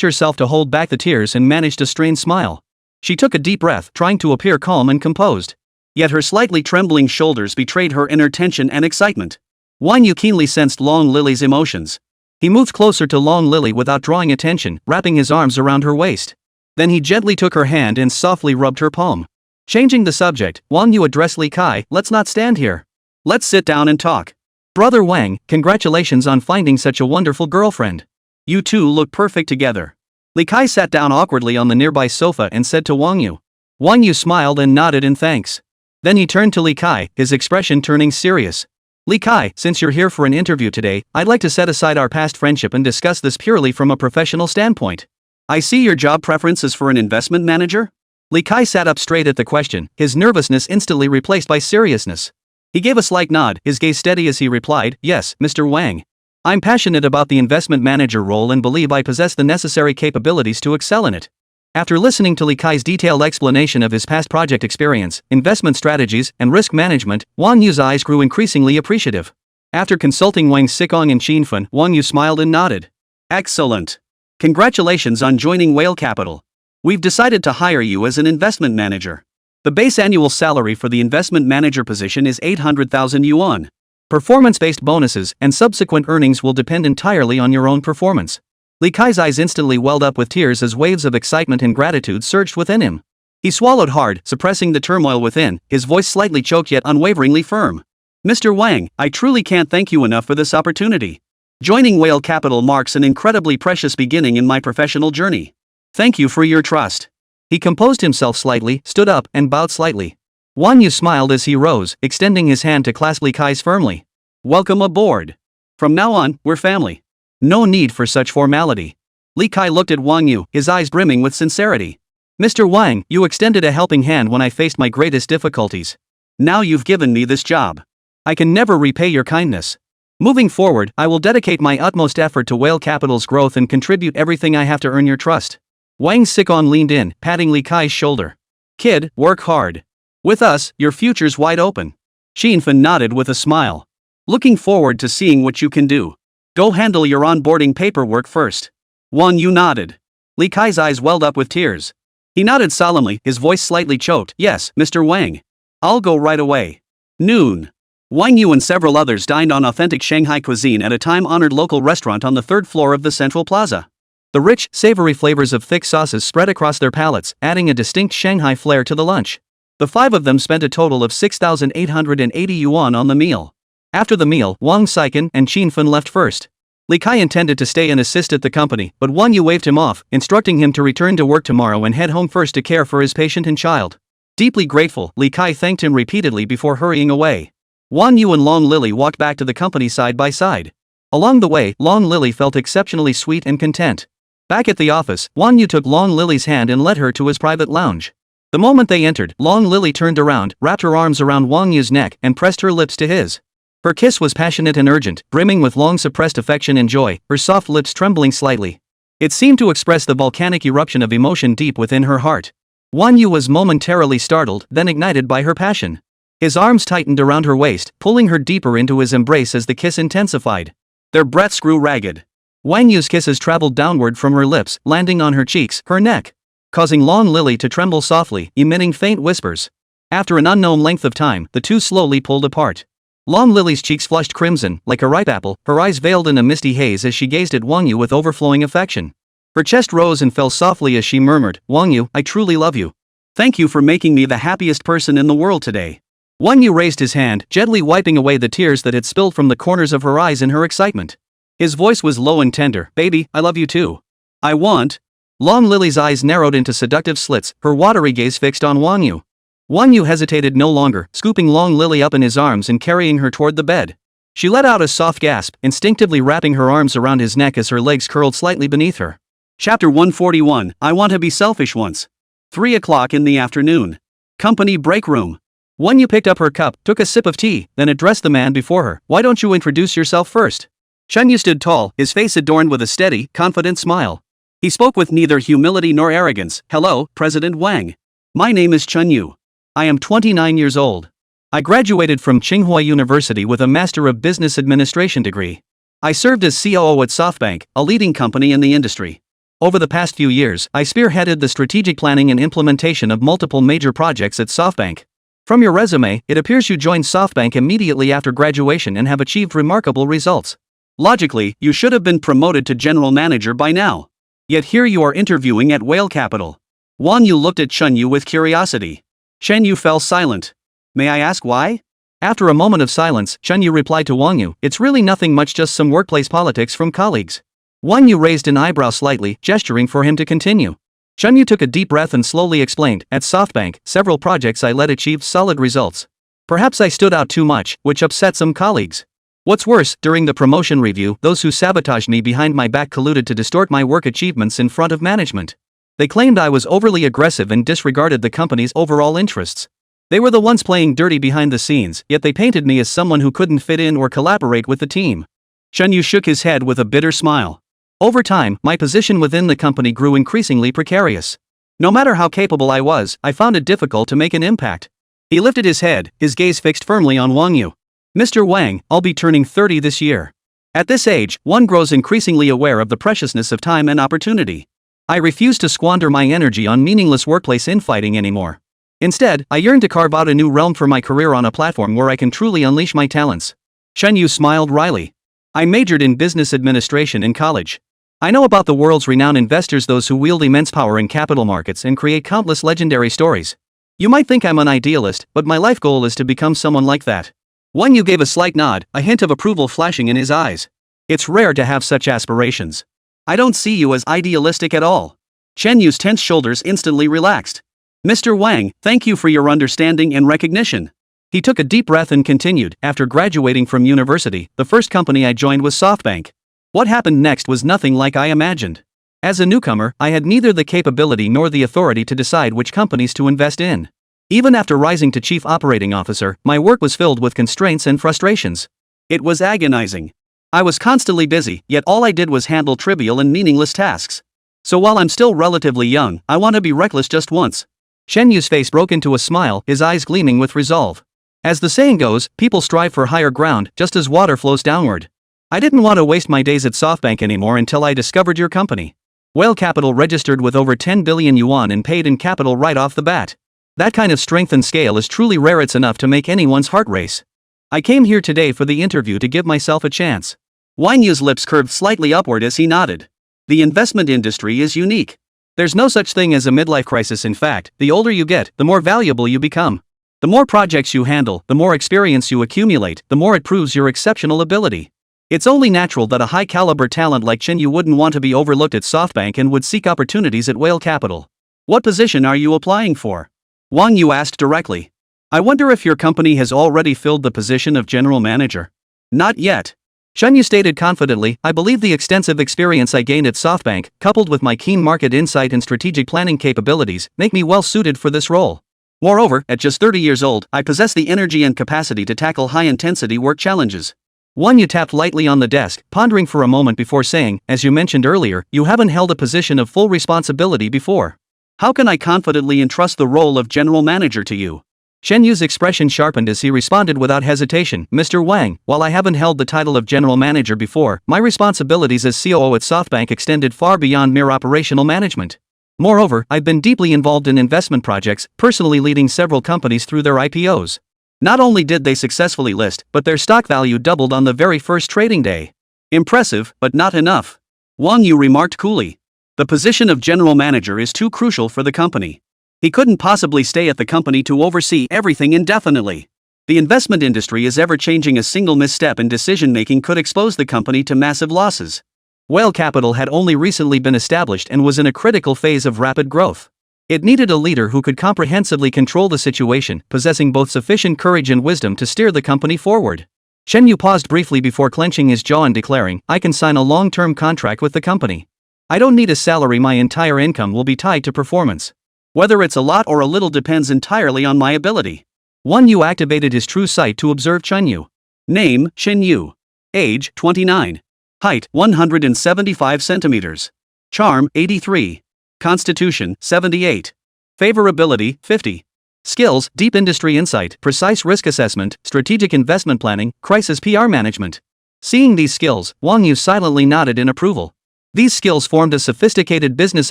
herself to hold back the tears and managed a strained smile. She took a deep breath, trying to appear calm and composed. Yet her slightly trembling shoulders betrayed her inner tension and excitement. Wang Yu keenly sensed Long Lily's emotions. He moved closer to Long Lily without drawing attention, wrapping his arms around her waist. Then he gently took her hand and softly rubbed her palm. Changing the subject, Wang Yu addressed Li Kai, let's not stand here. Let's sit down and talk. Brother Wang, congratulations on finding such a wonderful girlfriend. You two look perfect together. Li Kai sat down awkwardly on the nearby sofa and said to Wang Yu. Wang Yu smiled and nodded in thanks. Then he turned to Li Kai, his expression turning serious. Li Kai, since you're here for an interview today, I'd like to set aside our past friendship and discuss this purely from a professional standpoint. I see your job preference is for an investment manager? Li Kai sat up straight at the question, his nervousness instantly replaced by seriousness. He gave a slight nod, his gaze steady as he replied, yes, Mr. Wang. I'm passionate about the investment manager role and believe I possess the necessary capabilities to excel in it. After listening to Li Kai's detailed explanation of his past project experience, investment strategies, and risk management, Wang Yu's eyes grew increasingly appreciative. After consulting Wang Xikong and Qianfen, Wang Yu smiled and nodded. Excellent. Congratulations on joining Whale Capital. We've decided to hire you as an investment manager. The base annual salary for the investment manager position is 800,000 yuan. Performance-based bonuses and subsequent earnings will depend entirely on your own performance. Li Kai's eyes instantly welled up with tears as waves of excitement and gratitude surged within him. He swallowed hard, suppressing the turmoil within, his voice slightly choked yet unwaveringly firm. Mr. Wang, I truly can't thank you enough for this opportunity. Joining Whale Capital marks an incredibly precious beginning in my professional journey. Thank you for your trust. He composed himself slightly, stood up, and bowed slightly. Wang Yu smiled as he rose, extending his hand to clasp Li Kai's firmly. Welcome aboard. From now on, we're family. No need for such formality. Li Kai looked at Wang Yu, his eyes brimming with sincerity. Mr. Wang, you extended a helping hand when I faced my greatest difficulties. Now you've given me this job. I can never repay your kindness. Moving forward, I will dedicate my utmost effort to Whale Capital's growth and contribute everything I have to earn your trust. Wang Xikong leaned in, patting Li Kai's shoulder. Kid, work hard. With us, your future's wide open. Qianfen nodded with a smile. Looking forward to seeing what you can do. Go handle your onboarding paperwork first. Wang Yu nodded. Li Kai's eyes welled up with tears. He nodded solemnly, his voice slightly choked. Yes, Mr. Wang. I'll go right away. Noon. Wang Yu and several others dined on authentic Shanghai cuisine at a time-honored local restaurant on the third floor of the Central Plaza. The rich, savory flavors of thick sauces spread across their palates, adding a distinct Shanghai flair to the lunch. The five of them spent a total of 6,880 yuan on the meal. After the meal, Wang Xikong and Qianfen left first. Li Kai intended to stay and assist at the company, but Wang Yu waved him off, instructing him to return to work tomorrow and head home first to care for his patient and child. Deeply grateful, Li Kai thanked him repeatedly before hurrying away. Wang Yu and Long Lily walked back to the company side by side. Along the way, Long Lily felt exceptionally sweet and content. Back at the office, Wang Yu took Long Lily's hand and led her to his private lounge. The moment they entered, Long Lily turned around, wrapped her arms around Wang Yu's neck, and pressed her lips to his. Her kiss was passionate and urgent, brimming with long-suppressed affection and joy, her soft lips trembling slightly. It seemed to express the volcanic eruption of emotion deep within her heart. Wang Yu was momentarily startled, then ignited by her passion. His arms tightened around her waist, pulling her deeper into his embrace as the kiss intensified. Their breaths grew ragged. Wang Yu's kisses traveled downward from her lips, landing on her cheeks, her neck, causing Long Lily to tremble softly, emitting faint whispers. After an unknown length of time, the two slowly pulled apart. Long Lily's cheeks flushed crimson, like a ripe apple, her eyes veiled in a misty haze as she gazed at Wang Yu with overflowing affection. Her chest rose and fell softly as she murmured, "Wang Yu, I truly love you. Thank you for making me the happiest person in the world today." Wang Yu raised his hand, gently wiping away the tears that had spilled from the corners of her eyes in her excitement. His voice was low and tender. "Baby, I love you too. I want." Long Lily's eyes narrowed into seductive slits, her watery gaze fixed on Wang Yu. Wang Yu hesitated no longer, scooping Long Lily up in his arms and carrying her toward the bed. She let out a soft gasp, instinctively wrapping her arms around his neck as her legs curled slightly beneath her. Chapter 141, I Want to Be Selfish Once. 3 o'clock in the afternoon. Company break room. Wang Yu picked up her cup, took a sip of tea, then addressed the man before her. "Why don't you introduce yourself first?" Shen Yu stood tall, his face adorned with a steady, confident smile. He spoke with neither humility nor arrogance. "Hello, President Wang. My name is Chen Yu. I am 29 years old. I graduated from Tsinghua University with a Master of Business Administration degree. I served as COO at SoftBank, a leading company in the industry. Over the past few years, I spearheaded the strategic planning and implementation of multiple major projects at SoftBank. From your resume, it appears you joined SoftBank immediately after graduation and have achieved remarkable results. Logically, you should have been promoted to general manager by now. Yet here you are interviewing at Whale Capital." Wang Yu looked at Chen Yu with curiosity. Chen Yu fell silent. "May I ask why?" After a moment of silence, Chen Yu replied to Wang Yu, "It's really nothing much, just some workplace politics from colleagues." Wang Yu raised an eyebrow slightly, gesturing for him to continue. Chen Yu took a deep breath and slowly explained, "At SoftBank, several projects I led achieved solid results. Perhaps I stood out too much, which upset some colleagues. What's worse, during the promotion review, those who sabotaged me behind my back colluded to distort my work achievements in front of management. They claimed I was overly aggressive and disregarded the company's overall interests. They were the ones playing dirty behind the scenes, yet they painted me as someone who couldn't fit in or collaborate with the team." Chen Yu shook his head with a bitter smile. "Over time, my position within the company grew increasingly precarious. No matter how capable I was, I found it difficult to make an impact." He lifted his head, his gaze fixed firmly on Wang Yu. "Mr. Wang, I'll be turning 30 this year. At this age, one grows increasingly aware of the preciousness of time and opportunity. I refuse to squander my energy on meaningless workplace infighting anymore. Instead, I yearn to carve out a new realm for my career on a platform where I can truly unleash my talents." Chen Yu smiled wryly. "I majored in business administration in college. I know about the world's renowned investors, those who wield immense power in capital markets and create countless legendary stories. You might think I'm an idealist, but my life goal is to become someone like that." Wang Yu gave a slight nod, a hint of approval flashing in his eyes. "It's rare to have such aspirations. I don't see you as idealistic at all." Chen Yu's tense shoulders instantly relaxed. "Mr. Wang, thank you for your understanding and recognition." He took a deep breath and continued, "After graduating from university, the first company I joined was SoftBank. What happened next was nothing like I imagined. As a newcomer, I had neither the capability nor the authority to decide which companies to invest in. Even after rising to chief operating officer, my work was filled with constraints and frustrations. It was agonizing. I was constantly busy, yet all I did was handle trivial and meaningless tasks. So while I'm still relatively young, I want to be reckless just once." Shen Yu's face broke into a smile, his eyes gleaming with resolve. "As the saying goes, people strive for higher ground, just as water flows downward. I didn't want to waste my days at SoftBank anymore until I discovered your company. Whale Capital registered with over 10 billion yuan and paid in capital right off the bat. That kind of strength and scale is truly rare, it's enough to make anyone's heart race. I came here today for the interview to give myself a chance." Wang Yu's lips curved slightly upward as he nodded. "The investment industry is unique. There's no such thing as a midlife crisis. In fact, the older you get, the more valuable you become. The more projects you handle, the more experience you accumulate, the more it proves your exceptional ability. It's only natural that a high-caliber talent like Chen Yu wouldn't want to be overlooked at SoftBank and would seek opportunities at Whale Capital." "What position are you applying for?" Wang Yu asked directly. "I wonder if your company has already filled the position of general manager." "Not yet. Shen Yu stated confidently, I believe the extensive experience I gained at SoftBank, coupled with my keen market insight and strategic planning capabilities, make me well suited for this role. Moreover, at just 30 years old, I possess the energy and capacity to tackle high-intensity work challenges. Wang Yu tapped lightly on the desk, pondering for a moment before saying, as you mentioned earlier, you haven't held a position of full responsibility before. How can I confidently entrust the role of general manager to you? Shen Yu's expression sharpened as he responded without hesitation, Mr. Wang, while I haven't held the title of general manager before, my responsibilities as COO at SoftBank extended far beyond mere operational management. Moreover, I've been deeply involved in investment projects, personally leading several companies through their IPOs. Not only did they successfully list, but their stock value doubled on the very first trading day. Impressive, but not enough. Wang Yu remarked coolly. The position of general manager is too crucial for the company. He couldn't possibly stay at the company to oversee everything indefinitely. The investment industry is ever-changing. A single misstep in decision-making could expose the company to massive losses. Whale Capital had only recently been established and was in a critical phase of rapid growth. It needed a leader who could comprehensively control the situation, possessing both sufficient courage and wisdom to steer the company forward. Shen Yu paused briefly before clenching his jaw and declaring, I can sign a long-term contract with the company. I don't need a salary. My entire income will be tied to performance. Whether it's a lot or a little depends entirely on my ability. Wang Yu activated his true sight to observe Shen Yu. Name, Shen Yu. Age, 29. Height, 175 centimeters. Charm, 83. Constitution, 78. Favorability, 50. Skills, deep industry insight, precise risk assessment, strategic investment planning, crisis PR management. Seeing these skills, Wang Yu silently nodded in approval. These skills formed a sophisticated business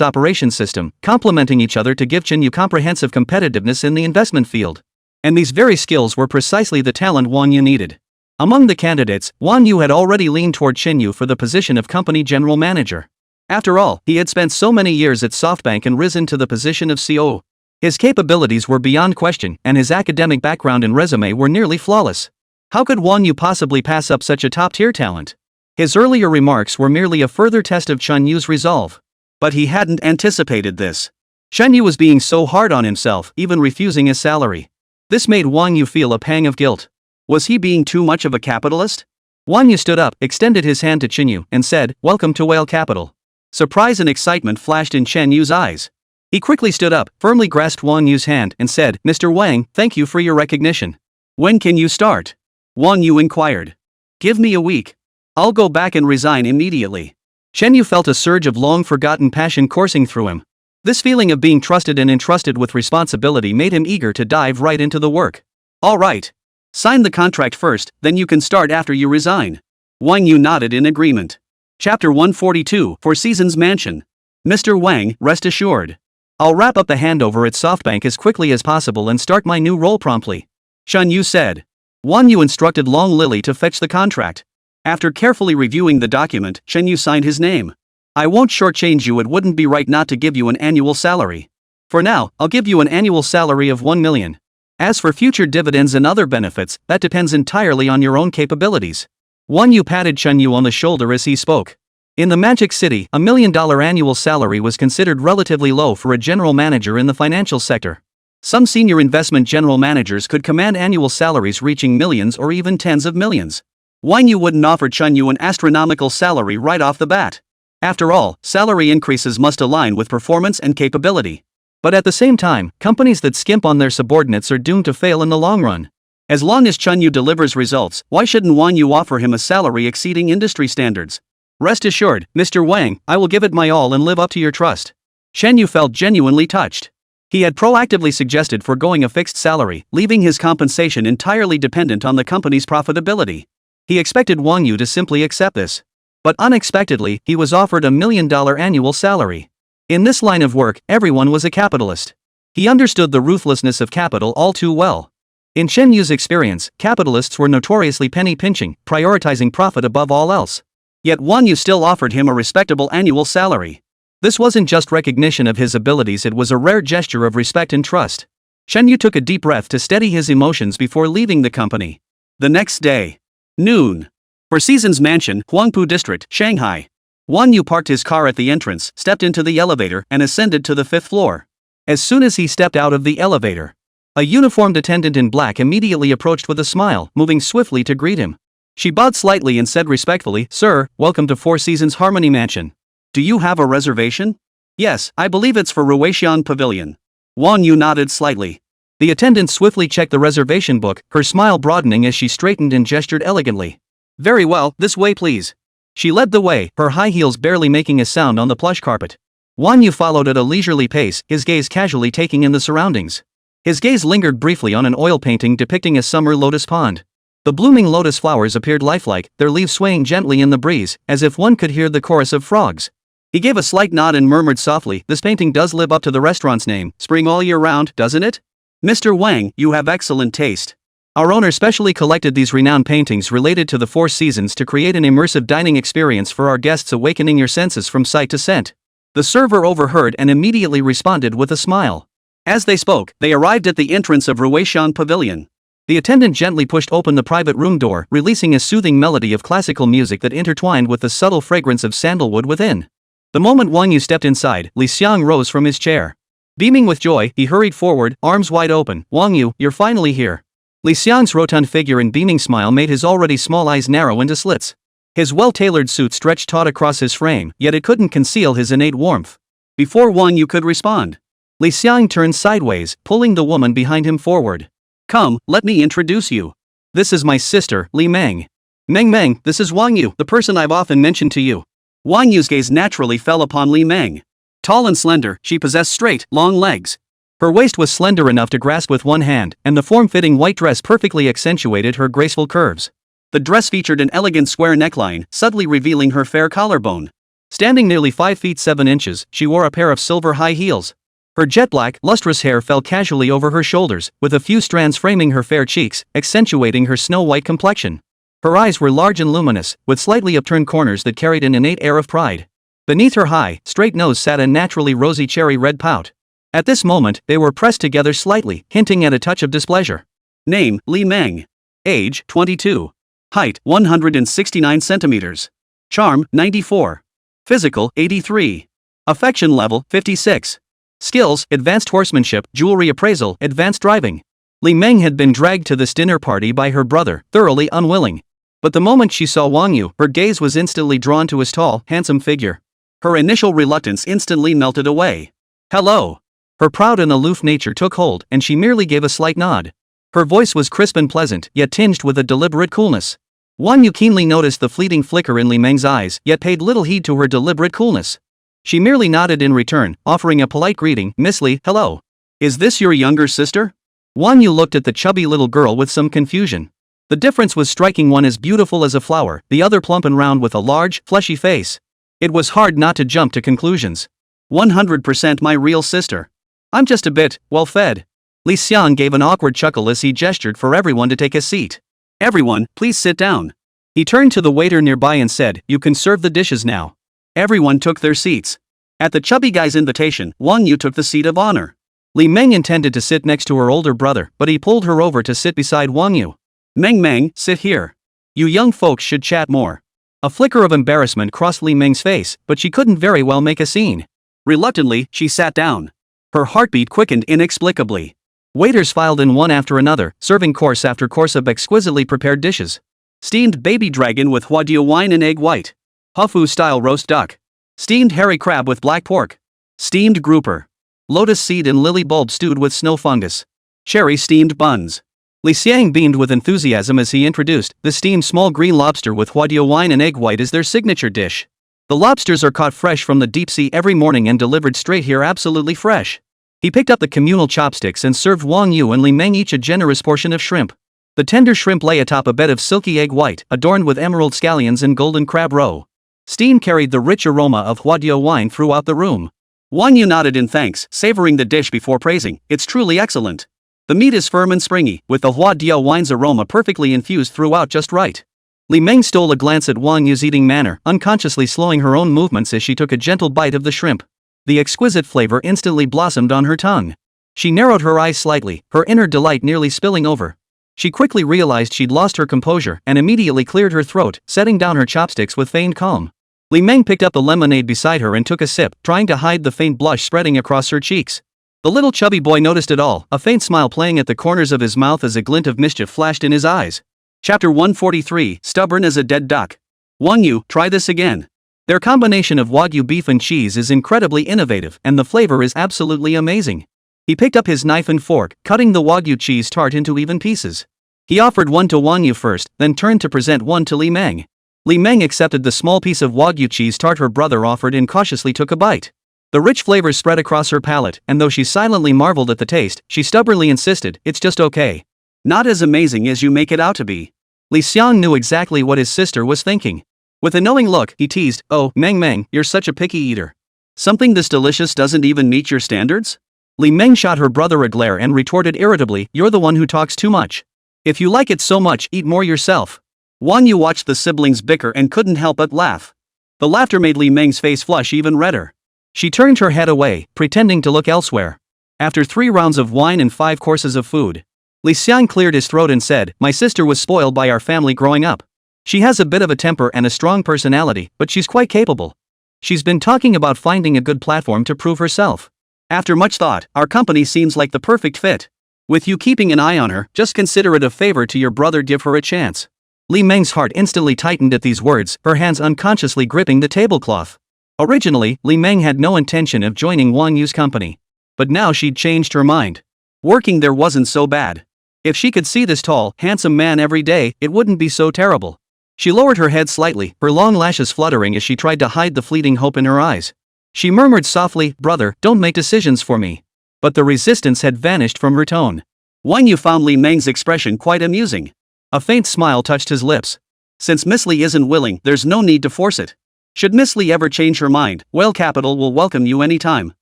operations system, complementing each other to give Shen Yu comprehensive competitiveness in the investment field. And these very skills were precisely the talent Wang Yu needed. Among the candidates, Wang Yu had already leaned toward Shen Yu for the position of company general manager. After all, he had spent so many years at SoftBank and risen to the position of COO. His capabilities were beyond question, and his academic background and resume were nearly flawless. How could Wang Yu possibly pass up such a top-tier talent? His earlier remarks were merely a further test of Shen Yu's resolve. But he hadn't anticipated this. Shen Yu was being so hard on himself, even refusing his salary. This made Wang Yu feel a pang of guilt. Was he being too much of a capitalist? Wang Yu stood up, extended his hand to Shen Yu, and said, Welcome to Whale Capital. Surprise and excitement flashed in Shen Yu's eyes. He quickly stood up, firmly grasped Wang Yu's hand, and said, Mr. Wang, thank you for your recognition. When can you start? Wang Yu inquired. Give me a week. I'll go back and resign immediately. Shen Yu felt a surge of long-forgotten passion coursing through him. This feeling of being trusted and entrusted with responsibility made him eager to dive right into the work. All right. Sign the contract first, then you can start after you resign. Wang Yu nodded in agreement. Chapter 142, Four Seasons Mansion. Mr. Wang, rest assured. I'll wrap up the handover at SoftBank as quickly as possible and start my new role promptly. Shen Yu said. Wang Yu instructed Long Lily to fetch the contract. After carefully reviewing the document, Shen Yu signed his name. I won't shortchange you. It wouldn't be right not to give you an annual salary. For now, I'll give you an annual salary of 1 million. As for future dividends and other benefits, that depends entirely on your own capabilities. Wang Yu patted Shen Yu on the shoulder as he spoke. In the Magic City, $1 million annual salary was considered relatively low for a general manager in the financial sector. Some senior investment general managers could command annual salaries reaching millions or even tens of millions. Wang Yu wouldn't offer Shen Yu an astronomical salary right off the bat. After all, salary increases must align with performance and capability. But at the same time, companies that skimp on their subordinates are doomed to fail in the long run. As long as Shen Yu delivers results, why shouldn't Wang Yu offer him a salary exceeding industry standards? Rest assured, Mr. Wang, I will give it my all and live up to your trust. Shen Yu felt genuinely touched. He had proactively suggested foregoing a fixed salary, leaving his compensation entirely dependent on the company's profitability. He expected Wang Yu to simply accept this. But unexpectedly, he was offered $1 million annual salary. In this line of work, everyone was a capitalist. He understood the ruthlessness of capital all too well. In Shen Yu's experience, capitalists were notoriously penny-pinching, prioritizing profit above all else. Yet Wang Yu still offered him a respectable annual salary. This wasn't just recognition of his abilities, it was a rare gesture of respect and trust. Shen Yu took a deep breath to steady his emotions before leaving the company. The next day. Noon. Four Seasons Mansion, Huangpu District, Shanghai. Wang Yu parked his car at the entrance, stepped into the elevator, and ascended to the 5th floor. As soon as he stepped out of the elevator, a uniformed attendant in black immediately approached with a smile, moving swiftly to greet him. She bowed slightly and said respectfully, "Sir, welcome to Four Seasons Harmony Mansion. Do you have a reservation?" "Yes, I believe it's for Ruexian Pavilion." Wang Yu nodded slightly. The attendant swiftly checked the reservation book, her smile broadening as she straightened and gestured elegantly. "Very well, this way please." She led the way, her high heels barely making a sound on the plush carpet. Wang Yu followed at a leisurely pace, his gaze casually taking in the surroundings. His gaze lingered briefly on an oil painting depicting a summer lotus pond. The blooming lotus flowers appeared lifelike, their leaves swaying gently in the breeze, as if one could hear the chorus of frogs. He gave a slight nod and murmured softly, "This painting does live up to the restaurant's name, spring all year round, doesn't it? Mr. Wang, you have excellent taste. Our owner specially collected these renowned paintings related to the Four Seasons to create an immersive dining experience for our guests, awakening your senses from sight to scent." The server overheard and immediately responded with a smile. As they spoke, they arrived at the entrance of Ruexian Pavilion. The attendant gently pushed open the private room door, releasing a soothing melody of classical music that intertwined with the subtle fragrance of sandalwood within. The moment Wang Yu stepped inside, Li Xiang rose from his chair. Beaming with joy, he hurried forward, arms wide open. "Wang Yu, you're finally here." Li Xiang's rotund figure and beaming smile made his already small eyes narrow into slits. His well-tailored suit stretched taut across his frame, yet it couldn't conceal his innate warmth. Before Wang Yu could respond, Li Xiang turned sideways, pulling the woman behind him forward. "Come, let me introduce you. This is my sister, Li Meng." "Meng, this is Wang Yu, the person I've often mentioned to you." Wang Yu's gaze naturally fell upon Li Meng. Tall and slender, she possessed straight, long legs. Her waist was slender enough to grasp with one hand, and the form-fitting white dress perfectly accentuated her graceful curves. The dress featured an elegant square neckline, subtly revealing her fair collarbone. Standing nearly 5 feet 7 inches, she wore a pair of silver high heels. Her jet-black, lustrous hair fell casually over her shoulders, with a few strands framing her fair cheeks, accentuating her snow-white complexion. Her eyes were large and luminous, with slightly upturned corners that carried an innate air of pride. Beneath her high, straight nose sat a naturally rosy cherry-red pout. At this moment, they were pressed together slightly, hinting at a touch of displeasure. Name, Li Meng. Age, 22. Height, 169 centimeters. Charm, 94. Physical, 83. Affection level, 56. Skills, advanced horsemanship, jewelry appraisal, advanced driving. Li Meng had been dragged to this dinner party by her brother, thoroughly unwilling. But the moment she saw Wang Yu, her gaze was instantly drawn to his tall, handsome figure. Her initial reluctance instantly melted away. "Hello." Her proud and aloof nature took hold, and she merely gave a slight nod. Her voice was crisp and pleasant, yet tinged with a deliberate coolness. Wang Yu keenly noticed the fleeting flicker in Li Meng's eyes, yet paid little heed to her deliberate coolness. She merely nodded in return, offering a polite greeting. "Miss Li, hello. Is this your younger sister?" Wang Yu looked at the chubby little girl with some confusion. The difference was striking, one as beautiful as a flower, the other plump and round with a large, fleshy face. It was hard not to jump to conclusions. 100% my real sister. I'm just a bit, well-fed." Li Xiang gave an awkward chuckle as he gestured for everyone to take a seat. "Everyone, please sit down." He turned to the waiter nearby and said, "You can serve the dishes now." Everyone took their seats. At the chubby guy's invitation, Wang Yu took the seat of honor. Li Meng intended to sit next to her older brother, but he pulled her over to sit beside Wang Yu. Meng, sit here. You young folks should chat more." A flicker of embarrassment crossed Li Meng's face, but she couldn't very well make a scene. Reluctantly, she sat down. Her heartbeat quickened inexplicably. Waiters filed in one after another, serving course after course of exquisitely prepared dishes. Steamed baby dragon with huadio wine and egg white. Hufu-style roast duck. Steamed hairy crab with black pork. Steamed grouper. Lotus seed and lily bulb stewed with snow fungus. Cherry steamed buns. Li Xiang beamed with enthusiasm as he introduced, the steamed small green lobster with huadio wine and egg white is their signature dish. The lobsters are caught fresh from the deep sea every morning and delivered straight here absolutely fresh. He picked up the communal chopsticks and served Wang Yu and Li Meng each a generous portion of shrimp. The tender shrimp lay atop a bed of silky egg white, adorned with emerald scallions and golden crab roe. Steam carried the rich aroma of huadio wine throughout the room. Wang Yu nodded in thanks, savoring the dish before praising, "It's truly excellent. The meat is firm and springy, with the huadio wine's aroma perfectly infused throughout just right." Li Meng stole a glance at Wang Yu's eating manner, unconsciously slowing her own movements as she took a gentle bite of the shrimp. The exquisite flavor instantly blossomed on her tongue. She narrowed her eyes slightly, her inner delight nearly spilling over. She quickly realized she'd lost her composure and immediately cleared her throat, setting down her chopsticks with feigned calm. Li Meng picked up the lemonade beside her and took a sip, trying to hide the faint blush spreading across her cheeks. The little chubby boy noticed it all, a faint smile playing at the corners of his mouth as a glint of mischief flashed in his eyes. Chapter 143, Stubborn as a Dead Duck. Wang You, try this again. Their combination of Wagyu beef and cheese is incredibly innovative and the flavor is absolutely amazing. He picked up his knife and fork, cutting the Wagyu cheese tart into even pieces. He offered one to Wang Yu first, then turned to present one to Li Meng. Li Meng accepted the small piece of Wagyu cheese tart her brother offered and cautiously took a bite. The rich flavors spread across her palate, and though she silently marveled at the taste, she stubbornly insisted, "It's just okay. Not as amazing as you make it out to be." Li Xiang knew exactly what his sister was thinking. With a knowing look, he teased, "Oh, Meng, you're such a picky eater. Something this delicious doesn't even meet your standards?" Li Meng shot her brother a glare and retorted irritably, "You're the one who talks too much. If you like it so much, eat more yourself." Wang Yu watched the siblings bicker and couldn't help but laugh. The laughter made Li Meng's face flush even redder. She turned her head away, pretending to look elsewhere. After 3 rounds of wine and 5 courses of food, Li Xiang cleared his throat and said, "My sister was spoiled by our family growing up. She has a bit of a temper and a strong personality, but she's quite capable. She's been talking about finding a good platform to prove herself. After much thought, our company seems like the perfect fit. With you keeping an eye on her, just consider it a favor to your brother, give her a chance." Li Meng's heart instantly tightened at these words, her hands unconsciously gripping the tablecloth. Originally, Li Meng had no intention of joining Wang Yu's company. But now she'd changed her mind. Working there wasn't so bad. If she could see this tall, handsome man every day, it wouldn't be so terrible. She lowered her head slightly, her long lashes fluttering as she tried to hide the fleeting hope in her eyes. She murmured softly, "Brother, don't make decisions for me." But the resistance had vanished from her tone. Wang Yu found Li Meng's expression quite amusing. A faint smile touched his lips. "Since Miss Li isn't willing, there's no need to force it. Should Miss Li ever change her mind, Whale Capital will welcome you anytime."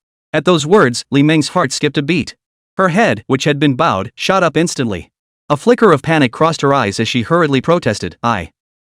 At those words, Li Meng's heart skipped a beat. Her head, which had been bowed, shot up instantly. A flicker of panic crossed her eyes as she hurriedly protested, I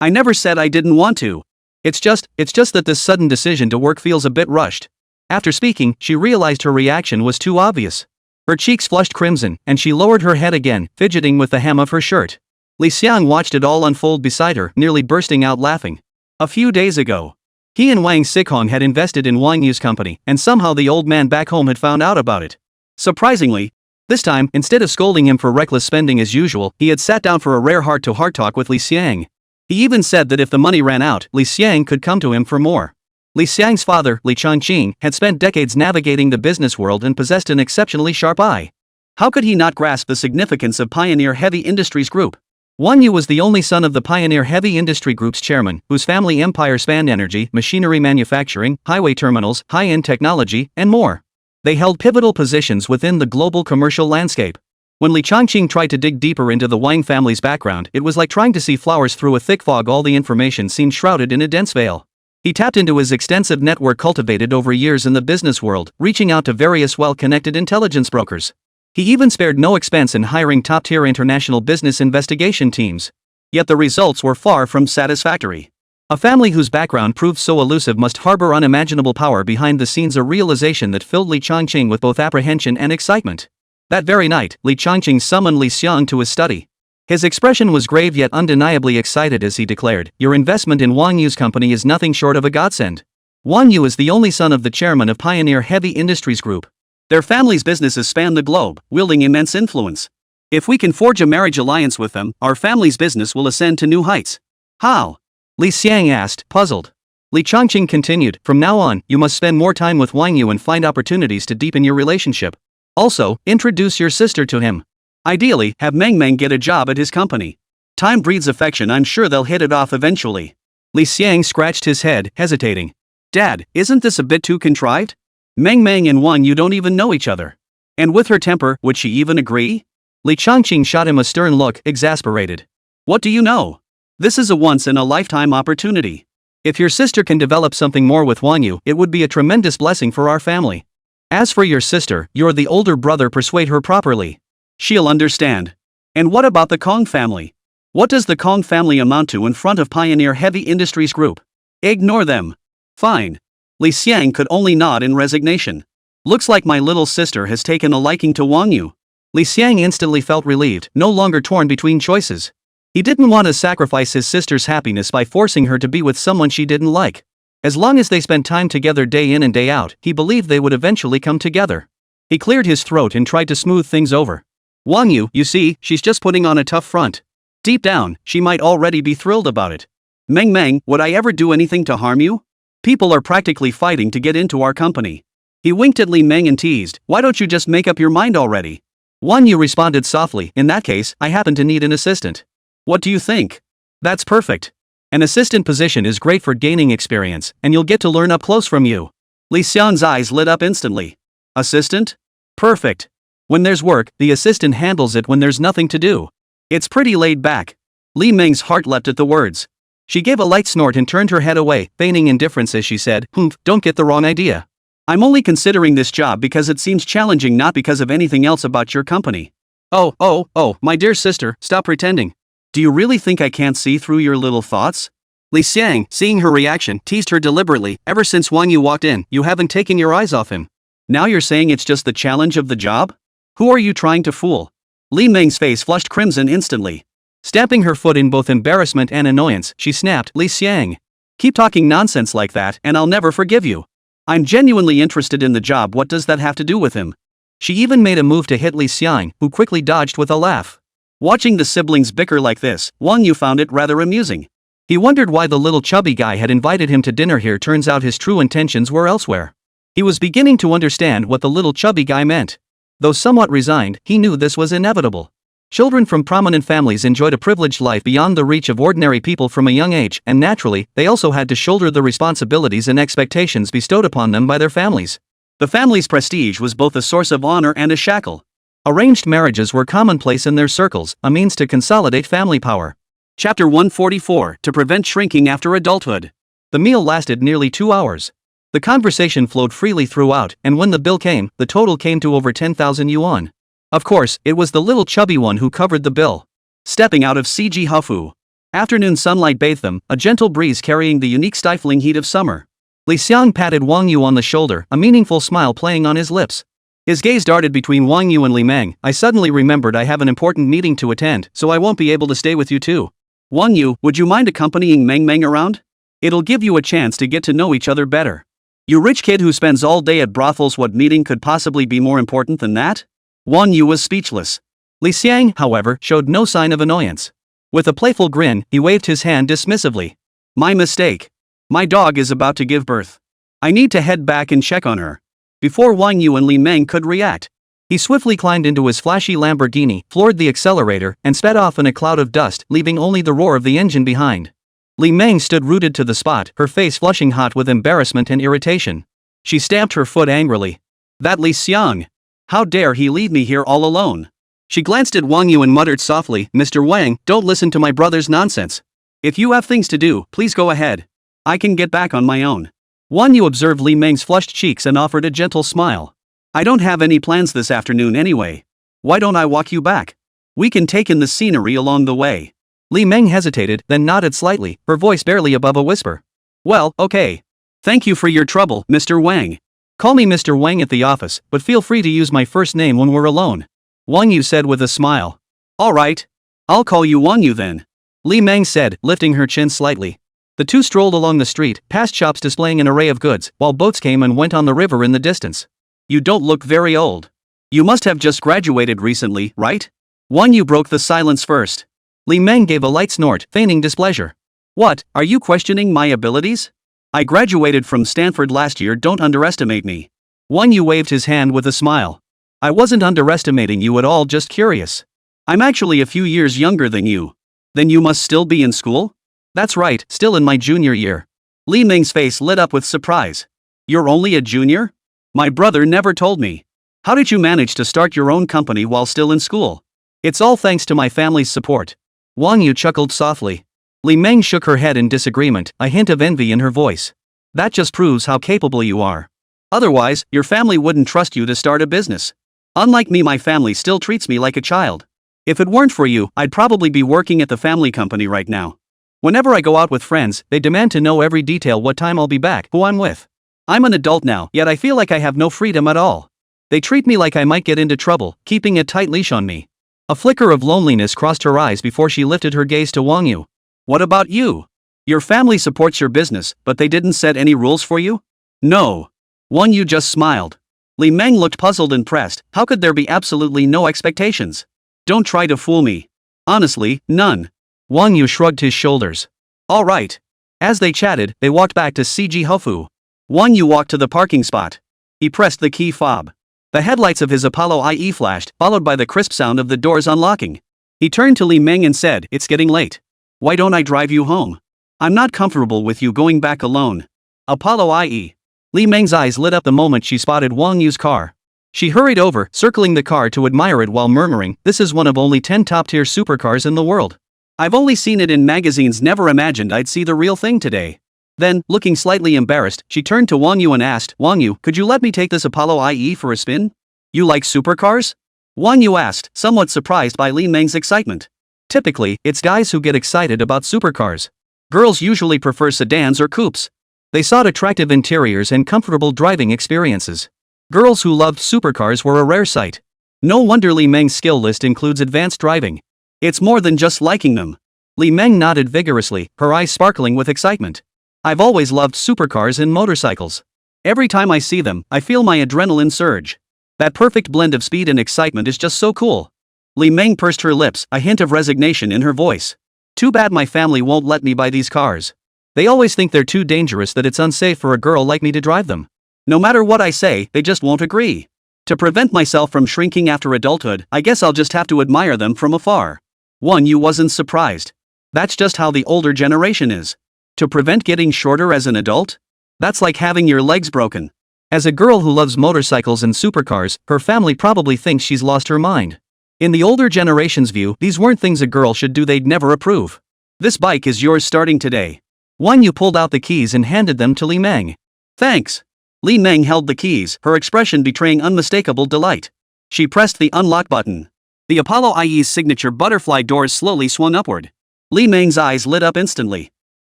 never said I didn't want to. It's just that this sudden decision to work feels a bit rushed." After speaking, she realized her reaction was too obvious. Her cheeks flushed crimson, and she lowered her head again, fidgeting with the hem of her shirt. Li Xiang watched it all unfold beside her, nearly bursting out laughing. A few days ago, he and Wang Sickhong had invested in Wang Yu's company, and somehow the old man back home had found out about it. Surprisingly, this time, instead of scolding him for reckless spending as usual, he had sat down for a rare heart-to-heart talk with Li Xiang. He even said that if the money ran out, Li Xiang could come to him for more. Li Xiang's father, Li Changqing, had spent decades navigating the business world and possessed an exceptionally sharp eye. How could he not grasp the significance of Pioneer Heavy Industries Group? Wang Yu was the only son of the Pioneer Heavy Industry Group's chairman, whose family empire spanned energy, machinery manufacturing, highway terminals, high-end technology, and more. They held pivotal positions within the global commercial landscape. When Li Changqing tried to dig deeper into the Wang family's background, it was like trying to see flowers through a thick fog. All the information seemed shrouded in a dense veil. He tapped into his extensive network cultivated over years in the business world, reaching out to various well-connected intelligence brokers. He even spared no expense in hiring top-tier international business investigation teams. Yet the results were far from satisfactory. A family whose background proved so elusive must harbor unimaginable power behind the scenes, a realization that filled Li Changqing with both apprehension and excitement. That very night, Li Changqing summoned Li Xiang to his study. His expression was grave yet undeniably excited as he declared, "Your investment in Wang Yu's company is nothing short of a godsend. Wang Yu is the only son of the chairman of Pioneer Heavy Industries Group. Their family's businesses span the globe, wielding immense influence. If we can forge a marriage alliance with them, our family's business will ascend to new heights." "How?" Li Xiang asked, puzzled. Li Changqing continued, "From now on, you must spend more time with Wang Yu and find opportunities to deepen your relationship. Also, introduce your sister to him. Ideally, have Meng get a job at his company. Time breeds affection, I'm sure they'll hit it off eventually." Li Xiang scratched his head, hesitating. "Dad, isn't this a bit too contrived? Meng and Wang Yu don't even know each other. And with her temper, would she even agree?" Li Changqing shot him a stern look, exasperated. "What do you know? This is a once-in-a-lifetime opportunity. If your sister can develop something more with Wang Yu, it would be a tremendous blessing for our family. As for your sister, you're the older brother, persuade her properly. She'll understand. And what about the Kong family? What does the Kong family amount to in front of Pioneer Heavy Industries Group? Ignore them." "Fine." Li Xiang could only nod in resignation. "Looks like my little sister has taken a liking to Wang Yu." Li Xiang instantly felt relieved, no longer torn between choices. He didn't want to sacrifice his sister's happiness by forcing her to be with someone she didn't like. As long as they spent time together day in and day out, he believed they would eventually come together. He cleared his throat and tried to smooth things over. "Wang Yu, you see, she's just putting on a tough front. Deep down, she might already be thrilled about it. Meng, would I ever do anything to harm you? People are practically fighting to get into our company. He winked at Li Meng and teased, why don't you just make up your mind already? Wang Yu responded softly, in that case, I happen to need an assistant. What do you think? That's perfect. An assistant position is great for gaining experience, and you'll get to learn up close from you. Li Xian's eyes lit up instantly. Assistant? Perfect. When there's work, the assistant handles it when there's nothing to do. It's pretty laid back. Li Meng's heart leapt at the words. She gave a light snort and turned her head away, feigning indifference as she said, don't get the wrong idea. I'm only considering this job because it seems challenging, not because of anything else about your company. Oh, my dear sister, stop pretending. Do you really think I can't see through your little thoughts? Li Xiang, seeing her reaction, teased her deliberately, ever since Wang Yu walked in, you haven't taken your eyes off him. Now you're saying it's just the challenge of the job? Who are you trying to fool? Li Meng's face flushed crimson instantly. Stamping her foot in both embarrassment and annoyance, she snapped, Li Xiang. Keep talking nonsense like that, and I'll never forgive you. I'm genuinely interested in the job. What does that have to do with him? She even made a move to hit Li Xiang, who quickly dodged with a laugh. Watching the siblings bicker like this, Wang Yu found it rather amusing. He wondered why the little chubby guy had invited him to dinner here. Turns out his true intentions were elsewhere. He was beginning to understand what the little chubby guy meant. Though somewhat resigned, he knew this was inevitable. Children from prominent families enjoyed a privileged life beyond the reach of ordinary people from a young age, and naturally, they also had to shoulder the responsibilities and expectations bestowed upon them by their families. The family's prestige was both a source of honor and a shackle. Arranged marriages were commonplace in their circles, a means to consolidate family power. Chapter 144, to prevent shrinking after adulthood. The meal lasted nearly 2 hours. The conversation flowed freely throughout, and when the bill came, the total came to over 10,000 yuan. Of course, it was the little chubby one who covered the bill. Stepping out of CG Hafu. Afternoon sunlight bathed them, a gentle breeze carrying the unique stifling heat of summer. Li Xiang patted Wang Yu on the shoulder, a meaningful smile playing on his lips. His gaze darted between Wang Yu and Li Meng. I suddenly remembered I have an important meeting to attend, so I won't be able to stay with you too. Wang Yu, would you mind accompanying Meng around? It'll give you a chance to get to know each other better. You rich kid who spends all day at brothels, what meeting could possibly be more important than that? Wang Yu was speechless. Li Xiang, however, showed no sign of annoyance. With a playful grin, he waved his hand dismissively. My mistake. My dog is about to give birth. I need to head back and check on her. Before Wang Yu and Li Meng could react, he swiftly climbed into his flashy Lamborghini, floored the accelerator, and sped off in a cloud of dust, leaving only the roar of the engine behind. Li Meng stood rooted to the spot, her face flushing hot with embarrassment and irritation. She stamped her foot angrily. That Li Xiang! How dare he leave me here all alone? She glanced at Wang Yu and muttered softly, Mr. Wang, don't listen to my brother's nonsense. If you have things to do, please go ahead. I can get back on my own. Wang Yu observed Li Meng's flushed cheeks and offered a gentle smile. I don't have any plans this afternoon anyway. Why don't I walk you back? We can take in the scenery along the way. Li Meng hesitated, then nodded slightly, her voice barely above a whisper. Well, okay. Thank you for your trouble, Mr. Wang. Call me Mr. Wang at the office, but feel free to use my first name when we're alone. Wang Yu said with a smile. All right. I'll call you Wang Yu then. Li Meng said, lifting her chin slightly. The two strolled along the street, past shops displaying an array of goods, while boats came and went on the river in the distance. You don't look very old. You must have just graduated recently, right? Wang Yu broke the silence first. Li Meng gave a light snort, feigning displeasure. What, are you questioning my abilities? I graduated from Stanford last year, don't underestimate me. Wang Yu waved his hand with a smile. I wasn't underestimating you at all, just curious. I'm actually a few years younger than you. Then you must still be in school? That's right, still in my junior year. Li Meng's face lit up with surprise. You're only a junior? My brother never told me. How did you manage to start your own company while still in school? It's all thanks to my family's support. Wang Yu chuckled softly. Li Meng shook her head in disagreement, a hint of envy in her voice. That just proves how capable you are. Otherwise, your family wouldn't trust you to start a business. Unlike me, my family still treats me like a child. If it weren't for you, I'd probably be working at the family company right now. Whenever I go out with friends, they demand to know every detail, what time I'll be back, who I'm with. I'm an adult now, yet I feel like I have no freedom at all. They treat me like I might get into trouble, keeping a tight leash on me. A flicker of loneliness crossed her eyes before she lifted her gaze to Wang Yu. What about you? Your family supports your business, but they didn't set any rules for you? No. Wang Yu just smiled. Li Meng looked puzzled and pressed. How could there be absolutely no expectations? Don't try to fool me. Honestly, none. Wang Yu shrugged his shoulders. All right. As they chatted, they walked back to CG Hofu. Wang Yu walked to the parking spot. He pressed the key fob. The headlights of his Apollo IE flashed, followed by the crisp sound of the doors unlocking. He turned to Li Meng and said, "It's getting late. Why don't I drive you home? I'm not comfortable with you going back alone." Apollo IE. Li Meng's eyes lit up the moment she spotted Wang Yu's car. She hurried over, circling the car to admire it while murmuring, "This is one of only 10 top-tier supercars in the world. I've only seen it in magazines, never imagined I'd see the real thing today." Then, looking slightly embarrassed, she turned to Wang Yu and asked, "Wang Yu, could you let me take this Apollo IE for a spin?" "You like supercars?" Wang Yu asked, somewhat surprised by Li Meng's excitement. Typically, it's guys who get excited about supercars. Girls usually prefer sedans or coupes. They sought attractive interiors and comfortable driving experiences. Girls who loved supercars were a rare sight. No wonder Li Meng's skill list includes advanced driving. It's more than just liking them. Li Meng nodded vigorously, her eyes sparkling with excitement. "I've always loved supercars and motorcycles. Every time I see them, I feel my adrenaline surge. That perfect blend of speed and excitement is just so cool." Li Meng pursed her lips, a hint of resignation in her voice. "Too bad my family won't let me buy these cars. They always think they're too dangerous, that it's unsafe for a girl like me to drive them. No matter what I say, they just won't agree. To prevent myself from shrinking after adulthood, I guess I'll just have to admire them from afar." Wang Yu wasn't surprised. That's just how the older generation is. To prevent getting shorter as an adult? That's like having your legs broken. As a girl who loves motorcycles and supercars, her family probably thinks she's lost her mind. In the older generation's view, these weren't things a girl should do, they'd never approve. "This bike is yours starting today." Wang Yu pulled out the keys and handed them to Li Meng. "Thanks." Li Meng held the keys, her expression betraying unmistakable delight. She pressed the unlock button. The Apollo IE's signature butterfly doors slowly swung upward. Li Meng's eyes lit up instantly.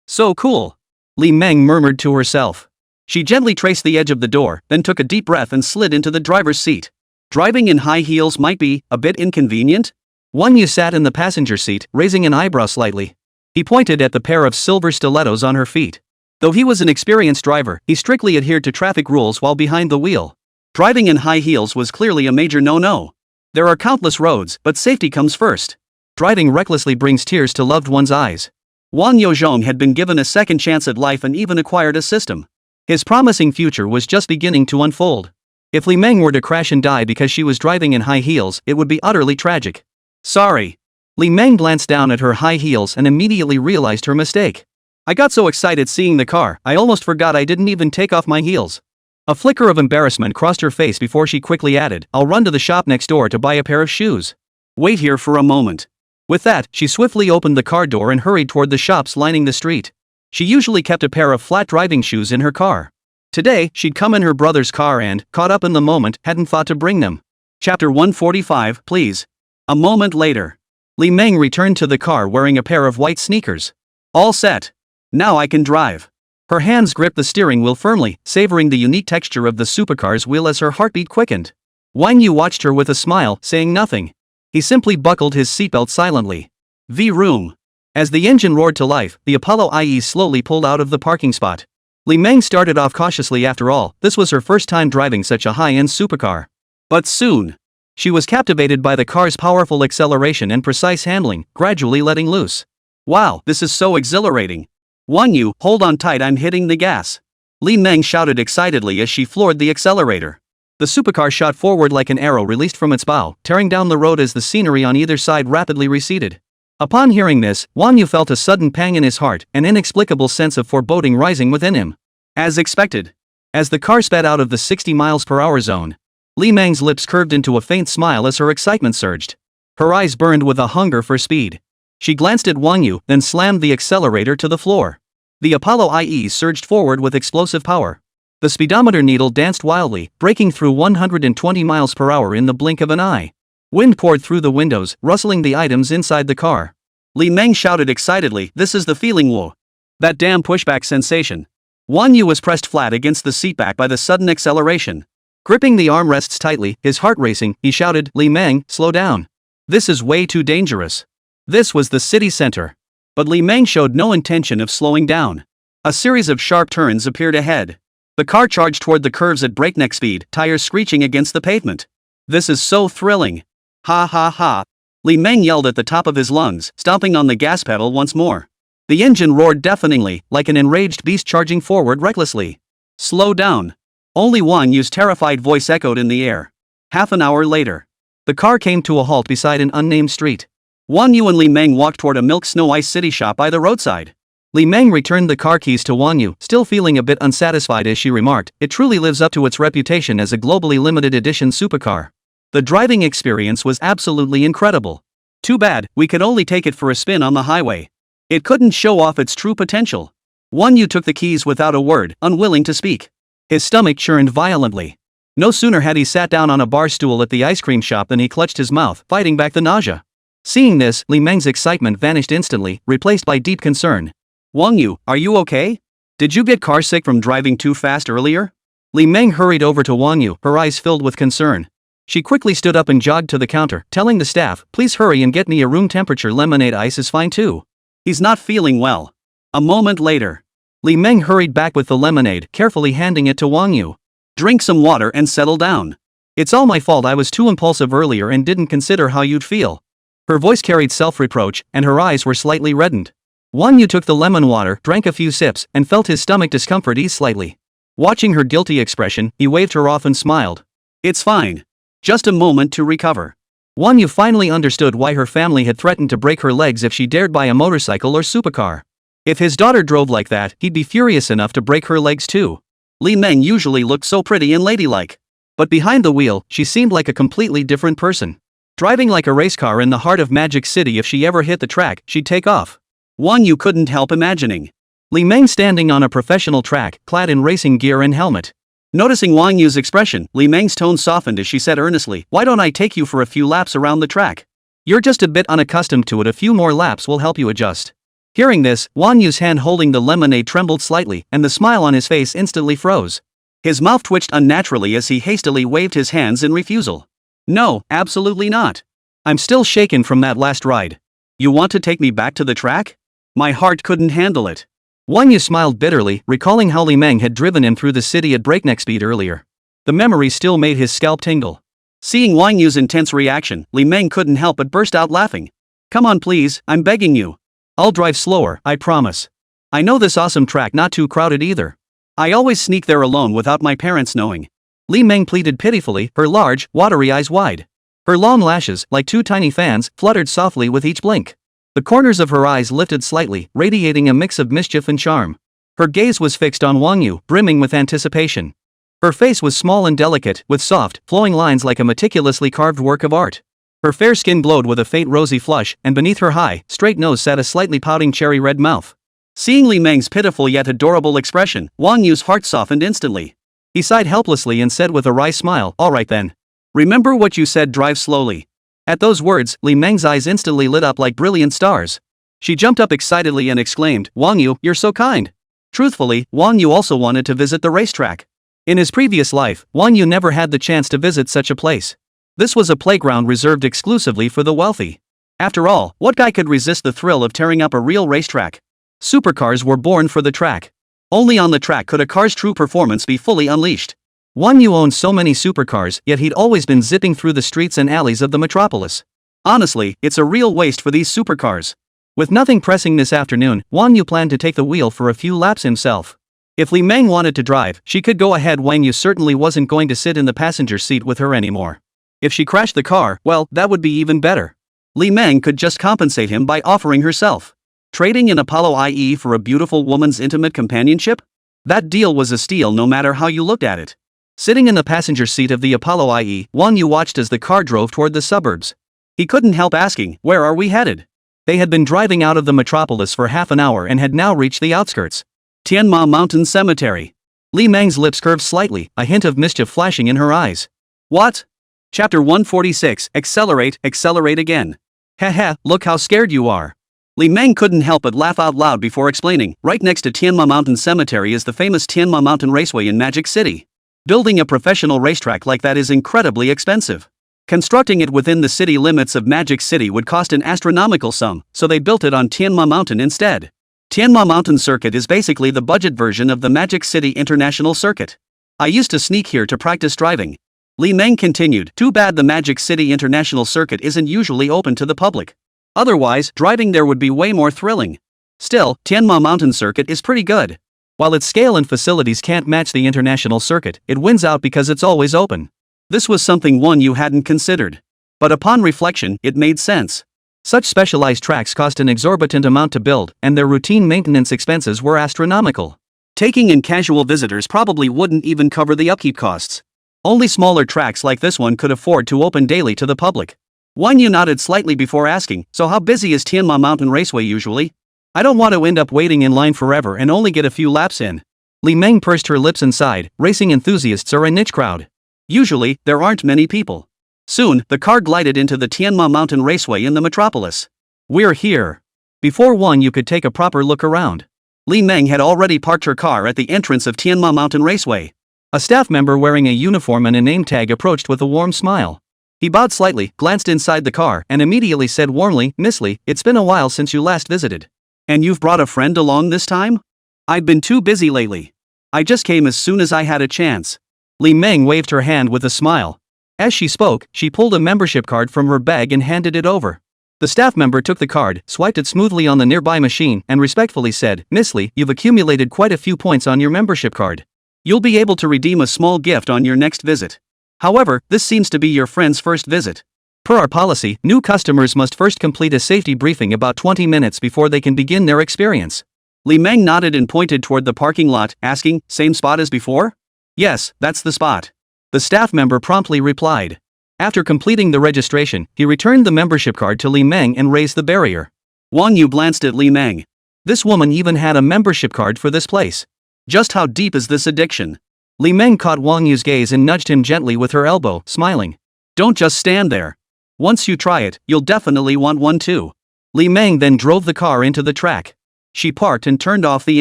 "So cool," Li Meng murmured to herself. She gently traced the edge of the door, then took a deep breath and slid into the driver's seat. Driving in high heels might be a bit inconvenient. Wang Yu sat in the passenger seat, raising an eyebrow slightly. He pointed at the pair of silver stilettos on her feet. Though he was an experienced driver, he strictly adhered to traffic rules while behind the wheel. Driving in high heels was clearly a major no-no. There are countless roads, but safety comes first. Driving recklessly brings tears to loved ones' eyes. Wang Yozhong had been given a second chance at life and even acquired a system. His promising future was just beginning to unfold. If Li Meng were to crash and die because she was driving in high heels, it would be utterly tragic. "Sorry." Li Meng glanced down at her high heels and immediately realized her mistake. "I got so excited seeing the car, I almost forgot I didn't even take off my heels." A flicker of embarrassment crossed her face before she quickly added, "I'll run to the shop next door to buy a pair of shoes. Wait here for a moment." With that, she swiftly opened the car door and hurried toward the shops lining the street. She usually kept a pair of flat driving shoes in her car. Today, she'd come in her brother's car and, caught up in the moment, hadn't thought to bring them. Chapter 145, please. A moment later. Li Meng returned to the car wearing a pair of white sneakers. "All set. Now I can drive." Her hands gripped the steering wheel firmly, savoring the unique texture of the supercar's wheel as her heartbeat quickened. Wang Yu watched her with a smile, saying nothing. He simply buckled his seatbelt silently. Vroom. As the engine roared to life, the Apollo IE slowly pulled out of the parking spot. Li Meng started off cautiously. After all, this was her first time driving such a high-end supercar. But soon, she was captivated by the car's powerful acceleration and precise handling, gradually letting loose. "Wow, this is so exhilarating. Wang Yu, hold on tight, I'm hitting the gas." Li Meng shouted excitedly as she floored the accelerator. The supercar shot forward like an arrow released from its bow, tearing down the road as the scenery on either side rapidly receded. Upon hearing this, Wang Yu felt a sudden pang in his heart, an inexplicable sense of foreboding rising within him. As expected, as the car sped out of the 60 miles per hour zone, Li Meng's lips curved into a faint smile as her excitement surged. Her eyes burned with a hunger for speed. She glanced at Wang Yu, then slammed the accelerator to the floor. The Apollo IE surged forward with explosive power. The speedometer needle danced wildly, breaking through 120 miles per hour in the blink of an eye. Wind poured through the windows, rustling the items inside the car. Li Meng shouted excitedly, "This is the feeling, whoa. That damn pushback sensation." Wang Yu was pressed flat against the seatback by the sudden acceleration. Gripping the armrests tightly, his heart racing, he shouted, "Li Meng, slow down. This is way too dangerous." This was the city center. But Li Meng showed no intention of slowing down. A series of sharp turns appeared ahead. The car charged toward the curves at breakneck speed, tires screeching against the pavement. "This is so thrilling. Ha ha ha." Li Meng yelled at the top of his lungs, stomping on the gas pedal once more. The engine roared deafeningly, like an enraged beast charging forward recklessly. Slow down. Only Wang Yu's terrified voice echoed in the air. Half an hour later, the car came to a halt beside an unnamed street. Wang Yu and Li Meng walked toward a milk snow ice city shop by the roadside. Li Meng returned the car keys to Wang Yu, still feeling a bit unsatisfied as she remarked, "It truly lives up to its reputation as a globally limited edition supercar. The driving experience was absolutely incredible. Too bad, we could only take it for a spin on the highway. It couldn't show off its true potential." Wang Yu took the keys without a word, unwilling to speak. His stomach churned violently. No sooner had he sat down on a bar stool at the ice cream shop than he clutched his mouth, fighting back the nausea. Seeing this, Li Meng's excitement vanished instantly, replaced by deep concern. "Wang Yu, are you okay? Did you get carsick from driving too fast earlier?" Li Meng hurried over to Wang Yu, her eyes filled with concern. She quickly stood up and jogged to the counter, telling the staff, "Please hurry and get me a room temperature lemonade. Ice is fine too. He's not feeling well." A moment later, Li Meng hurried back with the lemonade, carefully handing it to Wang Yu. "Drink some water and settle down. It's all my fault. I was too impulsive earlier and didn't consider how you'd feel." Her voice carried self-reproach, and her eyes were slightly reddened. Wang Yu took the lemon water, drank a few sips, and felt his stomach discomfort ease slightly. Watching her guilty expression, he waved her off and smiled. "It's fine. Just a moment to recover." Wang Yu finally understood why her family had threatened to break her legs if she dared buy a motorcycle or supercar. If his daughter drove like that, he'd be furious enough to break her legs too. Li Meng usually looked so pretty and ladylike. But behind the wheel, she seemed like a completely different person. Driving like a race car in the heart of Magic City, if she ever hit the track, she'd take off. Wang Yu couldn't help imagining Li Meng standing on a professional track, clad in racing gear and helmet. Noticing Wang Yu's expression, Li Meng's tone softened as she said earnestly, "Why don't I take you for a few laps around the track? You're just a bit unaccustomed to it. A few more laps will help you adjust." Hearing this, Wang Yu's hand holding the lemonade trembled slightly, and the smile on his face instantly froze. His mouth twitched unnaturally as he hastily waved his hands in refusal. "No, absolutely not. I'm still shaken from that last ride. You want to take me back to the track? My heart couldn't handle it." Wang Yu smiled bitterly, recalling how Li Meng had driven him through the city at breakneck speed earlier. The memory still made his scalp tingle. Seeing Wang Yu's intense reaction, Li Meng couldn't help but burst out laughing. "Come on please, I'm begging you. I'll drive slower, I promise. I know this awesome track, not too crowded either. I always sneak there alone without my parents knowing." Li Meng pleaded pitifully, her large, watery eyes wide. Her long lashes, like two tiny fans, fluttered softly with each blink. The corners of her eyes lifted slightly, radiating a mix of mischief and charm. Her gaze was fixed on Wang Yu, brimming with anticipation. Her face was small and delicate, with soft, flowing lines like a meticulously carved work of art. Her fair skin glowed with a faint rosy flush, and beneath her high, straight nose sat a slightly pouting cherry-red mouth. Seeing Li Meng's pitiful yet adorable expression, Wang Yu's heart softened instantly. He sighed helplessly and said with a wry smile, "All right then. Remember what you said, drive slowly." At those words, Li Meng's eyes instantly lit up like brilliant stars. She jumped up excitedly and exclaimed, "Wang Yu, you're so kind." Truthfully, Wang Yu also wanted to visit the racetrack. In his previous life, Wang Yu never had the chance to visit such a place. This was a playground reserved exclusively for the wealthy. After all, what guy could resist the thrill of tearing up a real racetrack? Supercars were born for the track. Only on the track could a car's true performance be fully unleashed. Wang Yu owned so many supercars, yet he'd always been zipping through the streets and alleys of the metropolis. Honestly, it's a real waste for these supercars. With nothing pressing this afternoon, Wang Yu planned to take the wheel for a few laps himself. If Li Meng wanted to drive, she could go ahead. Wang Yu certainly wasn't going to sit in the passenger seat with her anymore. If she crashed the car, well, that would be even better. Li Meng could just compensate him by offering herself. Trading an Apollo IE for a beautiful woman's intimate companionship? That deal was a steal no matter how you looked at it. Sitting in the passenger seat of the Apollo IE, Wang Yu watched as the car drove toward the suburbs. He couldn't help asking, "Where are we headed?" They had been driving out of the metropolis for half an hour and had now reached the outskirts. Tianma Mountain Cemetery. Li Meng's lips curved slightly, a hint of mischief flashing in her eyes. "What?" Chapter 146, Accelerate, Accelerate Again. Heh, look how scared you are. Li Meng couldn't help but laugh out loud before explaining, right next to Tianma Mountain Cemetery is the famous Tianma Mountain Raceway in Magic City. Building a professional racetrack like that is incredibly expensive. Constructing it within the city limits of Magic City would cost an astronomical sum, so they built it on Tianma Mountain instead. Tianma Mountain Circuit is basically the budget version of the Magic City International Circuit. I used to sneak here to practice driving. Li Meng continued, too bad the Magic City International Circuit isn't usually open to the public. Otherwise, driving there would be way more thrilling. Still, Tianma Mountain Circuit is pretty good. While its scale and facilities can't match the international circuit, it wins out because it's always open. This was something Wang You hadn't considered. But upon reflection, it made sense. Such specialized tracks cost an exorbitant amount to build, and their routine maintenance expenses were astronomical. Taking in casual visitors probably wouldn't even cover the upkeep costs. Only smaller tracks like this one could afford to open daily to the public. Wang Yu nodded slightly before asking, so how busy is Tianma Mountain Raceway usually? I don't want to end up waiting in line forever and only get a few laps in. Li Meng pursed her lips and sighed. Racing enthusiasts are a niche crowd. Usually, there aren't many people. Soon, the car glided into the Tianma Mountain Raceway in the metropolis. We're here. Before Wang Yu could take a proper look around, Li Meng had already parked her car at the entrance of Tianma Mountain Raceway. A staff member wearing a uniform and a name tag approached with a warm smile. He bowed slightly, glanced inside the car, and immediately said warmly, "Miss Li, it's been a while since you last visited." And you've brought a friend along this time? I've been too busy lately. I just came as soon as I had a chance. Li Meng waved her hand with a smile. As she spoke, she pulled a membership card from her bag and handed it over. The staff member took the card, swiped it smoothly on the nearby machine, and respectfully said, "Miss Li, you've accumulated quite a few points on your membership card. You'll be able to redeem a small gift on your next visit. However, this seems to be your friend's first visit. Per our policy, new customers must first complete a safety briefing about 20 minutes before they can begin their experience." Li Meng nodded and pointed toward the parking lot, asking, "Same spot as before?" "Yes, that's the spot." The staff member promptly replied. After completing the registration, he returned the membership card to Li Meng and raised the barrier. Wang Yu glanced at Li Meng. This woman even had a membership card for this place. Just how deep is this addiction? Li Meng caught Wang Yu's gaze and nudged him gently with her elbow, smiling. Don't just stand there. Once you try it, you'll definitely want one too. Li Meng then drove the car into the track. She parked and turned off the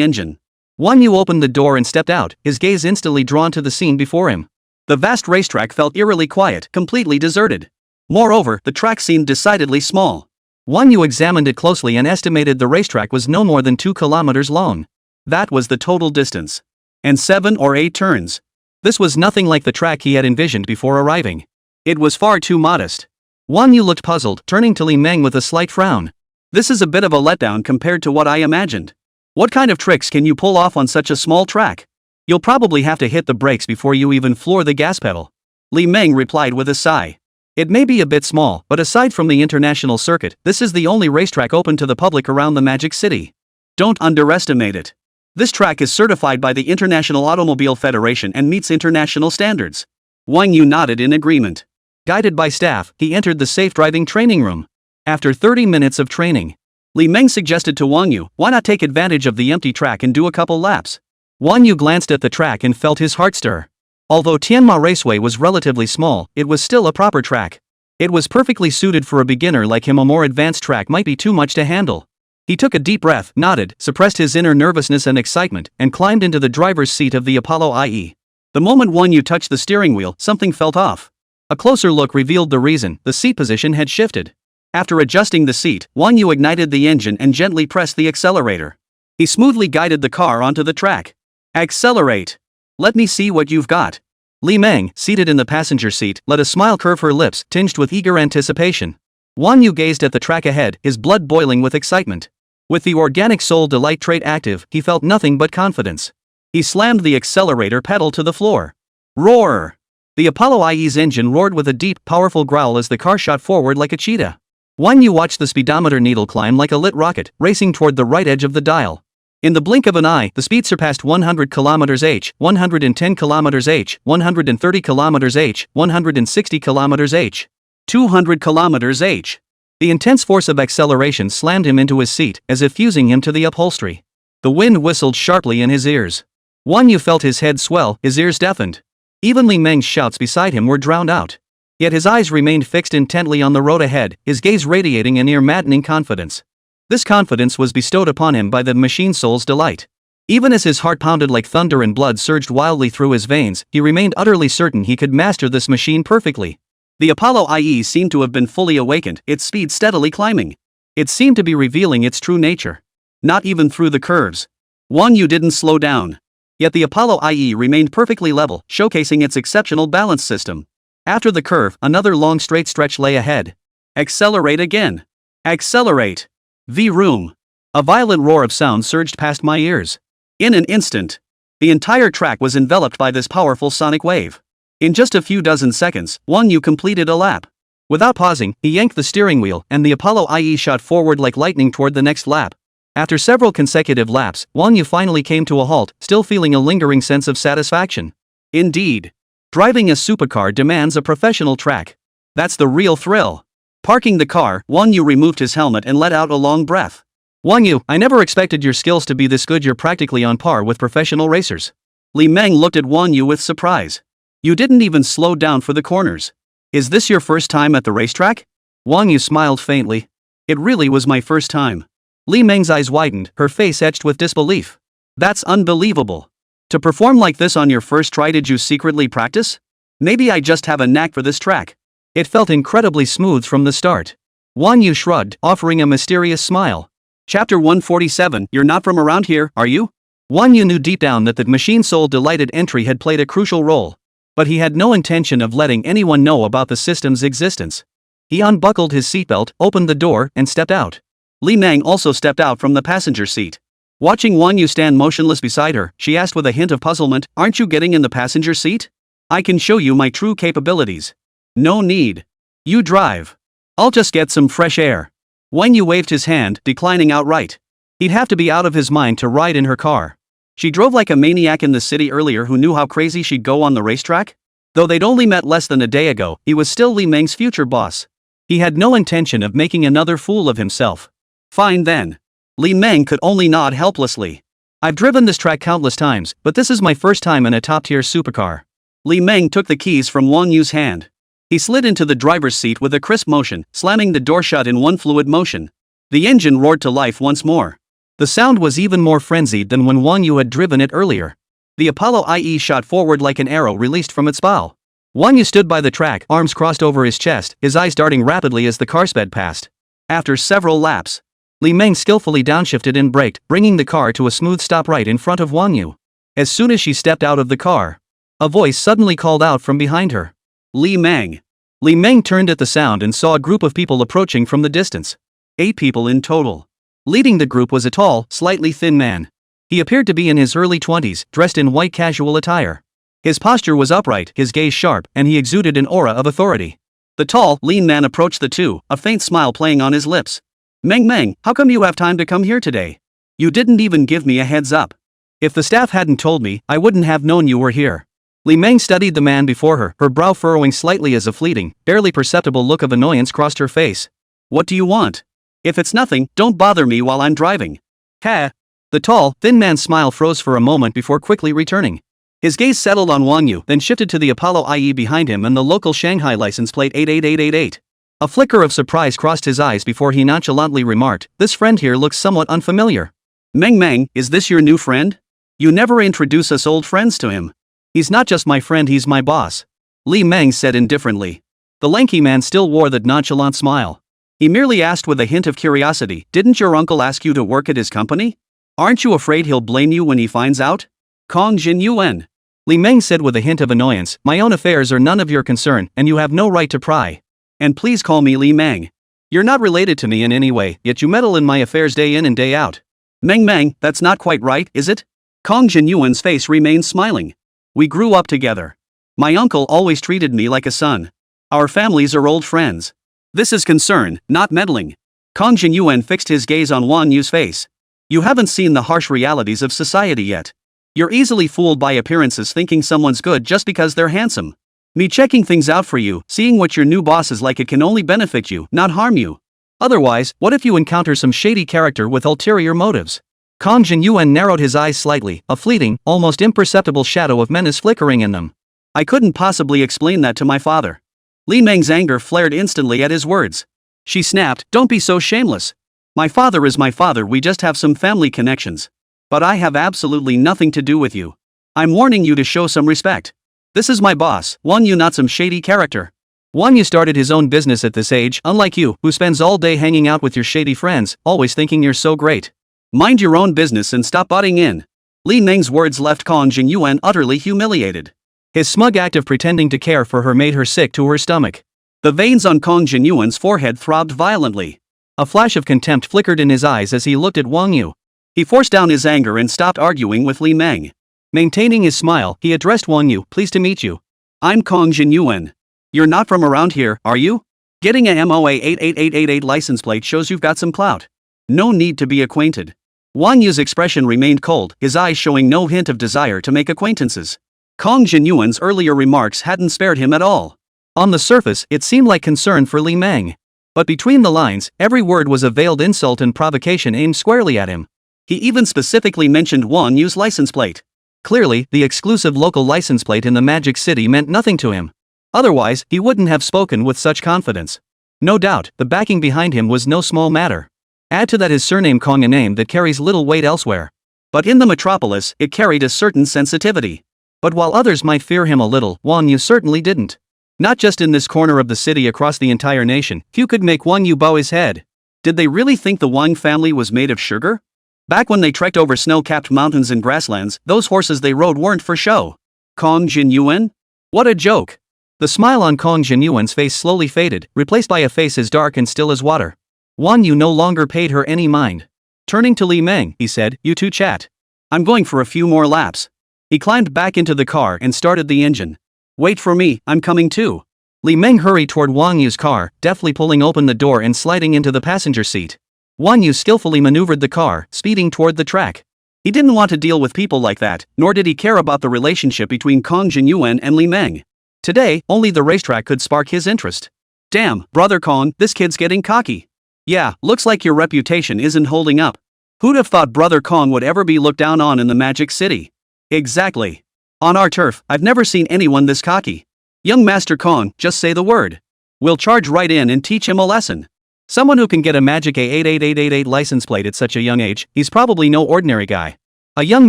engine. Wang Yu opened the door and stepped out, his gaze instantly drawn to the scene before him. The vast racetrack felt eerily quiet, completely deserted. Moreover, the track seemed decidedly small. Wang Yu examined it closely and estimated the racetrack was no more than 2 kilometers long. That was the total distance. And 7 or 8 turns. This was nothing like the track he had envisioned before arriving. It was far too modest. Wang Yu looked puzzled, turning to Li Meng with a slight frown. This is a bit of a letdown compared to what I imagined. What kind of tricks can you pull off on such a small track? You'll probably have to hit the brakes before you even floor the gas pedal. Li Meng replied with a sigh. It may be a bit small, but aside from the international circuit, this is the only racetrack open to the public around the Magic City. Don't underestimate it. This track is certified by the International Automobile Federation and meets international standards. Wang Yu nodded in agreement. Guided by staff, he entered the safe driving training room. After 30 minutes of training, Li Meng suggested to Wang Yu, why not take advantage of the empty track and do a couple laps? Wang Yu glanced at the track and felt his heart stir. Although Tianma Raceway was relatively small, it was still a proper track. It was perfectly suited for a beginner like him. A more advanced track might be too much to handle. He took a deep breath, nodded, suppressed his inner nervousness and excitement, and climbed into the driver's seat of the Apollo IE. The moment Wang Yu touched the steering wheel, something felt off. A closer look revealed the reason: the seat position had shifted. After adjusting the seat, Wang Yu ignited the engine and gently pressed the accelerator. He smoothly guided the car onto the track. Accelerate. Let me see what you've got. Li Meng, seated in the passenger seat, let a smile curve her lips, tinged with eager anticipation. Wang Yu gazed at the track ahead, his blood boiling with excitement. With the organic soul delight trait active, he felt nothing but confidence. He slammed the accelerator pedal to the floor. Roar! The Apollo IE's engine roared with a deep, powerful growl as the car shot forward like a cheetah. Wang Yu watched the speedometer needle climb like a lit rocket, racing toward the right edge of the dial. In the blink of an eye, the speed surpassed 100 km/h, 110 km/h, 130 km/h, 160 km/h, 200 km/h. The intense force of acceleration slammed him into his seat, as if fusing him to the upholstery. The wind whistled sharply in his ears. Wang Yu felt his head swell, his ears deafened. Even Li Meng's shouts beside him were drowned out. Yet his eyes remained fixed intently on the road ahead, his gaze radiating a near-maddening confidence. This confidence was bestowed upon him by the machine soul's delight. Even as his heart pounded like thunder and blood surged wildly through his veins, he remained utterly certain he could master this machine perfectly. The Apollo IE seemed to have been fully awakened, its speed steadily climbing. It seemed to be revealing its true nature. Not even through the curves. Wang Yu didn't slow down. Yet the Apollo IE remained perfectly level, showcasing its exceptional balance system. After the curve, another long straight stretch lay ahead. Accelerate again. Accelerate. Vroom. A violent roar of sound surged past my ears. In an instant, the entire track was enveloped by this powerful sonic wave. In just a few dozen seconds, Wang You completed a lap. Without pausing, he yanked the steering wheel and the Apollo IE shot forward like lightning toward the next lap. After several consecutive laps, Wang Yu finally came to a halt, still feeling a lingering sense of satisfaction. Indeed. Driving a supercar demands a professional track. That's the real thrill. Parking the car, Wang Yu removed his helmet and let out a long breath. Wang Yu, I never expected your skills to be this good. You're practically on par with professional racers. Li Meng looked at Wang Yu with surprise. You didn't even slow down for the corners. Is this your first time at the racetrack? Wang Yu smiled faintly. It really was my first time. Li Meng's eyes widened, her face etched with disbelief. That's unbelievable. To perform like this on your first try, did you secretly practice? Maybe I just have a knack for this track. It felt incredibly smooth from the start. Wang Yu shrugged, offering a mysterious smile. Chapter 147, You're not from around here, are you? Wang Yu knew deep down that the machine soul delighted entry had played a crucial role. But he had no intention of letting anyone know about the system's existence. He unbuckled his seatbelt, opened the door, and stepped out. Li Meng also stepped out from the passenger seat. Watching Wang Yu stand motionless beside her, she asked with a hint of puzzlement, Aren't you getting in the passenger seat? I can show you my true capabilities. No need. You drive. I'll just get some fresh air. Wang Yu waved his hand, declining outright. He'd have to be out of his mind to ride in her car. She drove like a maniac in the city earlier. Who knew how crazy she'd go on the racetrack? Though they'd only met less than a day ago, he was still Li Meng's future boss. He had no intention of making another fool of himself. Fine then. Li Meng could only nod helplessly. I've driven this track countless times, but this is my first time in a top-tier supercar. Li Meng took the keys from Wang Yu's hand. He slid into the driver's seat with a crisp motion, slamming the door shut in one fluid motion. The engine roared to life once more. The sound was even more frenzied than when Wang Yu had driven it earlier. The Apollo IE shot forward like an arrow released from its bow. Wang Yu stood by the track, arms crossed over his chest, his eyes darting rapidly as the car sped past. After several laps, Li Meng skillfully downshifted and braked, bringing the car to a smooth stop right in front of Wang Yu. As soon as she stepped out of the car, a voice suddenly called out from behind her. Li Meng. Li Meng turned at the sound and saw a group of people approaching from the distance. 8 people in total. Leading the group was a tall, slightly thin man. He appeared to be in his early 20s, dressed in white casual attire. His posture was upright, his gaze sharp, and he exuded an aura of authority. The tall, lean man approached the two, a faint smile playing on his lips. Meng, how come you have time to come here today? You didn't even give me a heads up. If the staff hadn't told me, I wouldn't have known you were here. Li Meng studied the man before her, her brow furrowing slightly as a fleeting, barely perceptible look of annoyance crossed her face. What do you want? If it's nothing, don't bother me while I'm driving. Ha! The tall, thin man's smile froze for a moment before quickly returning. His gaze settled on Wang Yu, then shifted to the Apollo IE behind him and the local Shanghai license plate 88888. A flicker of surprise crossed his eyes before he nonchalantly remarked, This friend here looks somewhat unfamiliar. Meng, is this your new friend? You never introduce us old friends to him. He's not just my friend, he's my boss. Li Meng said indifferently. The lanky man still wore that nonchalant smile. He merely asked with a hint of curiosity, Didn't your uncle ask you to work at his company? Aren't you afraid he'll blame you when he finds out? Kong Jin Yuan. Li Meng said with a hint of annoyance, My own affairs are none of your concern, and you have no right to pry. And please call me Li Meng. You're not related to me in any way, yet you meddle in my affairs day in and day out. Meng, that's not quite right, is it? Kong Jin Yuan's face remained smiling. We grew up together. My uncle always treated me like a son. Our families are old friends. This is concern, not meddling. Kong Jin Yuan fixed his gaze on Wang Yu's face. You haven't seen the harsh realities of society yet. You're easily fooled by appearances, thinking someone's good just because they're handsome. Me checking things out for you, seeing what your new boss is like, it can only benefit you, not harm you. Otherwise, what if you encounter some shady character with ulterior motives? Kong Jin Yuan narrowed his eyes slightly, a fleeting, almost imperceptible shadow of menace flickering in them. I couldn't possibly explain that to my father. Li Meng's anger flared instantly at his words. She snapped, Don't be so shameless. My father is my father, we just have some family connections. But I have absolutely nothing to do with you. I'm warning you to show some respect. This is my boss, Wang Yu, not some shady character. Wang Yu started his own business at this age, unlike you, who spends all day hanging out with your shady friends, always thinking you're so great. Mind your own business and stop butting in. Li Meng's words left Kong Jin Yuan utterly humiliated. His smug act of pretending to care for her made her sick to her stomach. The veins on Kong Jinyuan's forehead throbbed violently. A flash of contempt flickered in his eyes as he looked at Wang Yu. He forced down his anger and stopped arguing with Li Meng. Maintaining his smile, he addressed Wang Yu. Pleased to meet you. I'm Kong Jinyuan. You're not from around here, are you? Getting a MOA 88888 license plate shows you've got some clout. No need to be acquainted. Wang Yu's expression remained cold, his eyes showing no hint of desire to make acquaintances. Kong Jinyuan's earlier remarks hadn't spared him at all. On the surface, it seemed like concern for Li Meng. But between the lines, every word was a veiled insult and provocation aimed squarely at him. He even specifically mentioned Wang Yu's license plate. Clearly, the exclusive local license plate in the Magic City meant nothing to him. Otherwise, he wouldn't have spoken with such confidence. No doubt, the backing behind him was no small matter. Add to that his surname Kong, a name that carries little weight elsewhere. But in the metropolis, it carried a certain sensitivity. But while others might fear him a little, Wang Yu certainly didn't. Not just in this corner of the city, across the entire nation, few could make Wang Yu bow his head. Did they really think the Wang family was made of sugar? Back when they trekked over snow-capped mountains and grasslands, those horses they rode weren't for show. Kong Jinyuan? What a joke! The smile on Kong Jinyuan's face slowly faded, replaced by a face as dark and still as water. Wang Yu no longer paid her any mind. Turning to Li Meng, he said, "You two chat. I'm going for a few more laps." He climbed back into the car and started the engine. "Wait for me, I'm coming too." Li Meng hurried toward Wang Yu's car, deftly pulling open the door and sliding into the passenger seat. Wang Yu skillfully maneuvered the car, speeding toward the track. He didn't want to deal with people like that, nor did he care about the relationship between Kong Jinyuan and Li Meng. Today, only the racetrack could spark his interest. Damn, brother Kong, this kid's getting cocky. Yeah, looks like your reputation isn't holding up. Who'd have thought brother Kong would ever be looked down on in the Magic City? Exactly. On our turf, I've never seen anyone this cocky. Young Master Kong, just say the word. We'll charge right in and teach him a lesson. Someone who can get a Magic A88888 license plate at such a young age, he's probably no ordinary guy. A young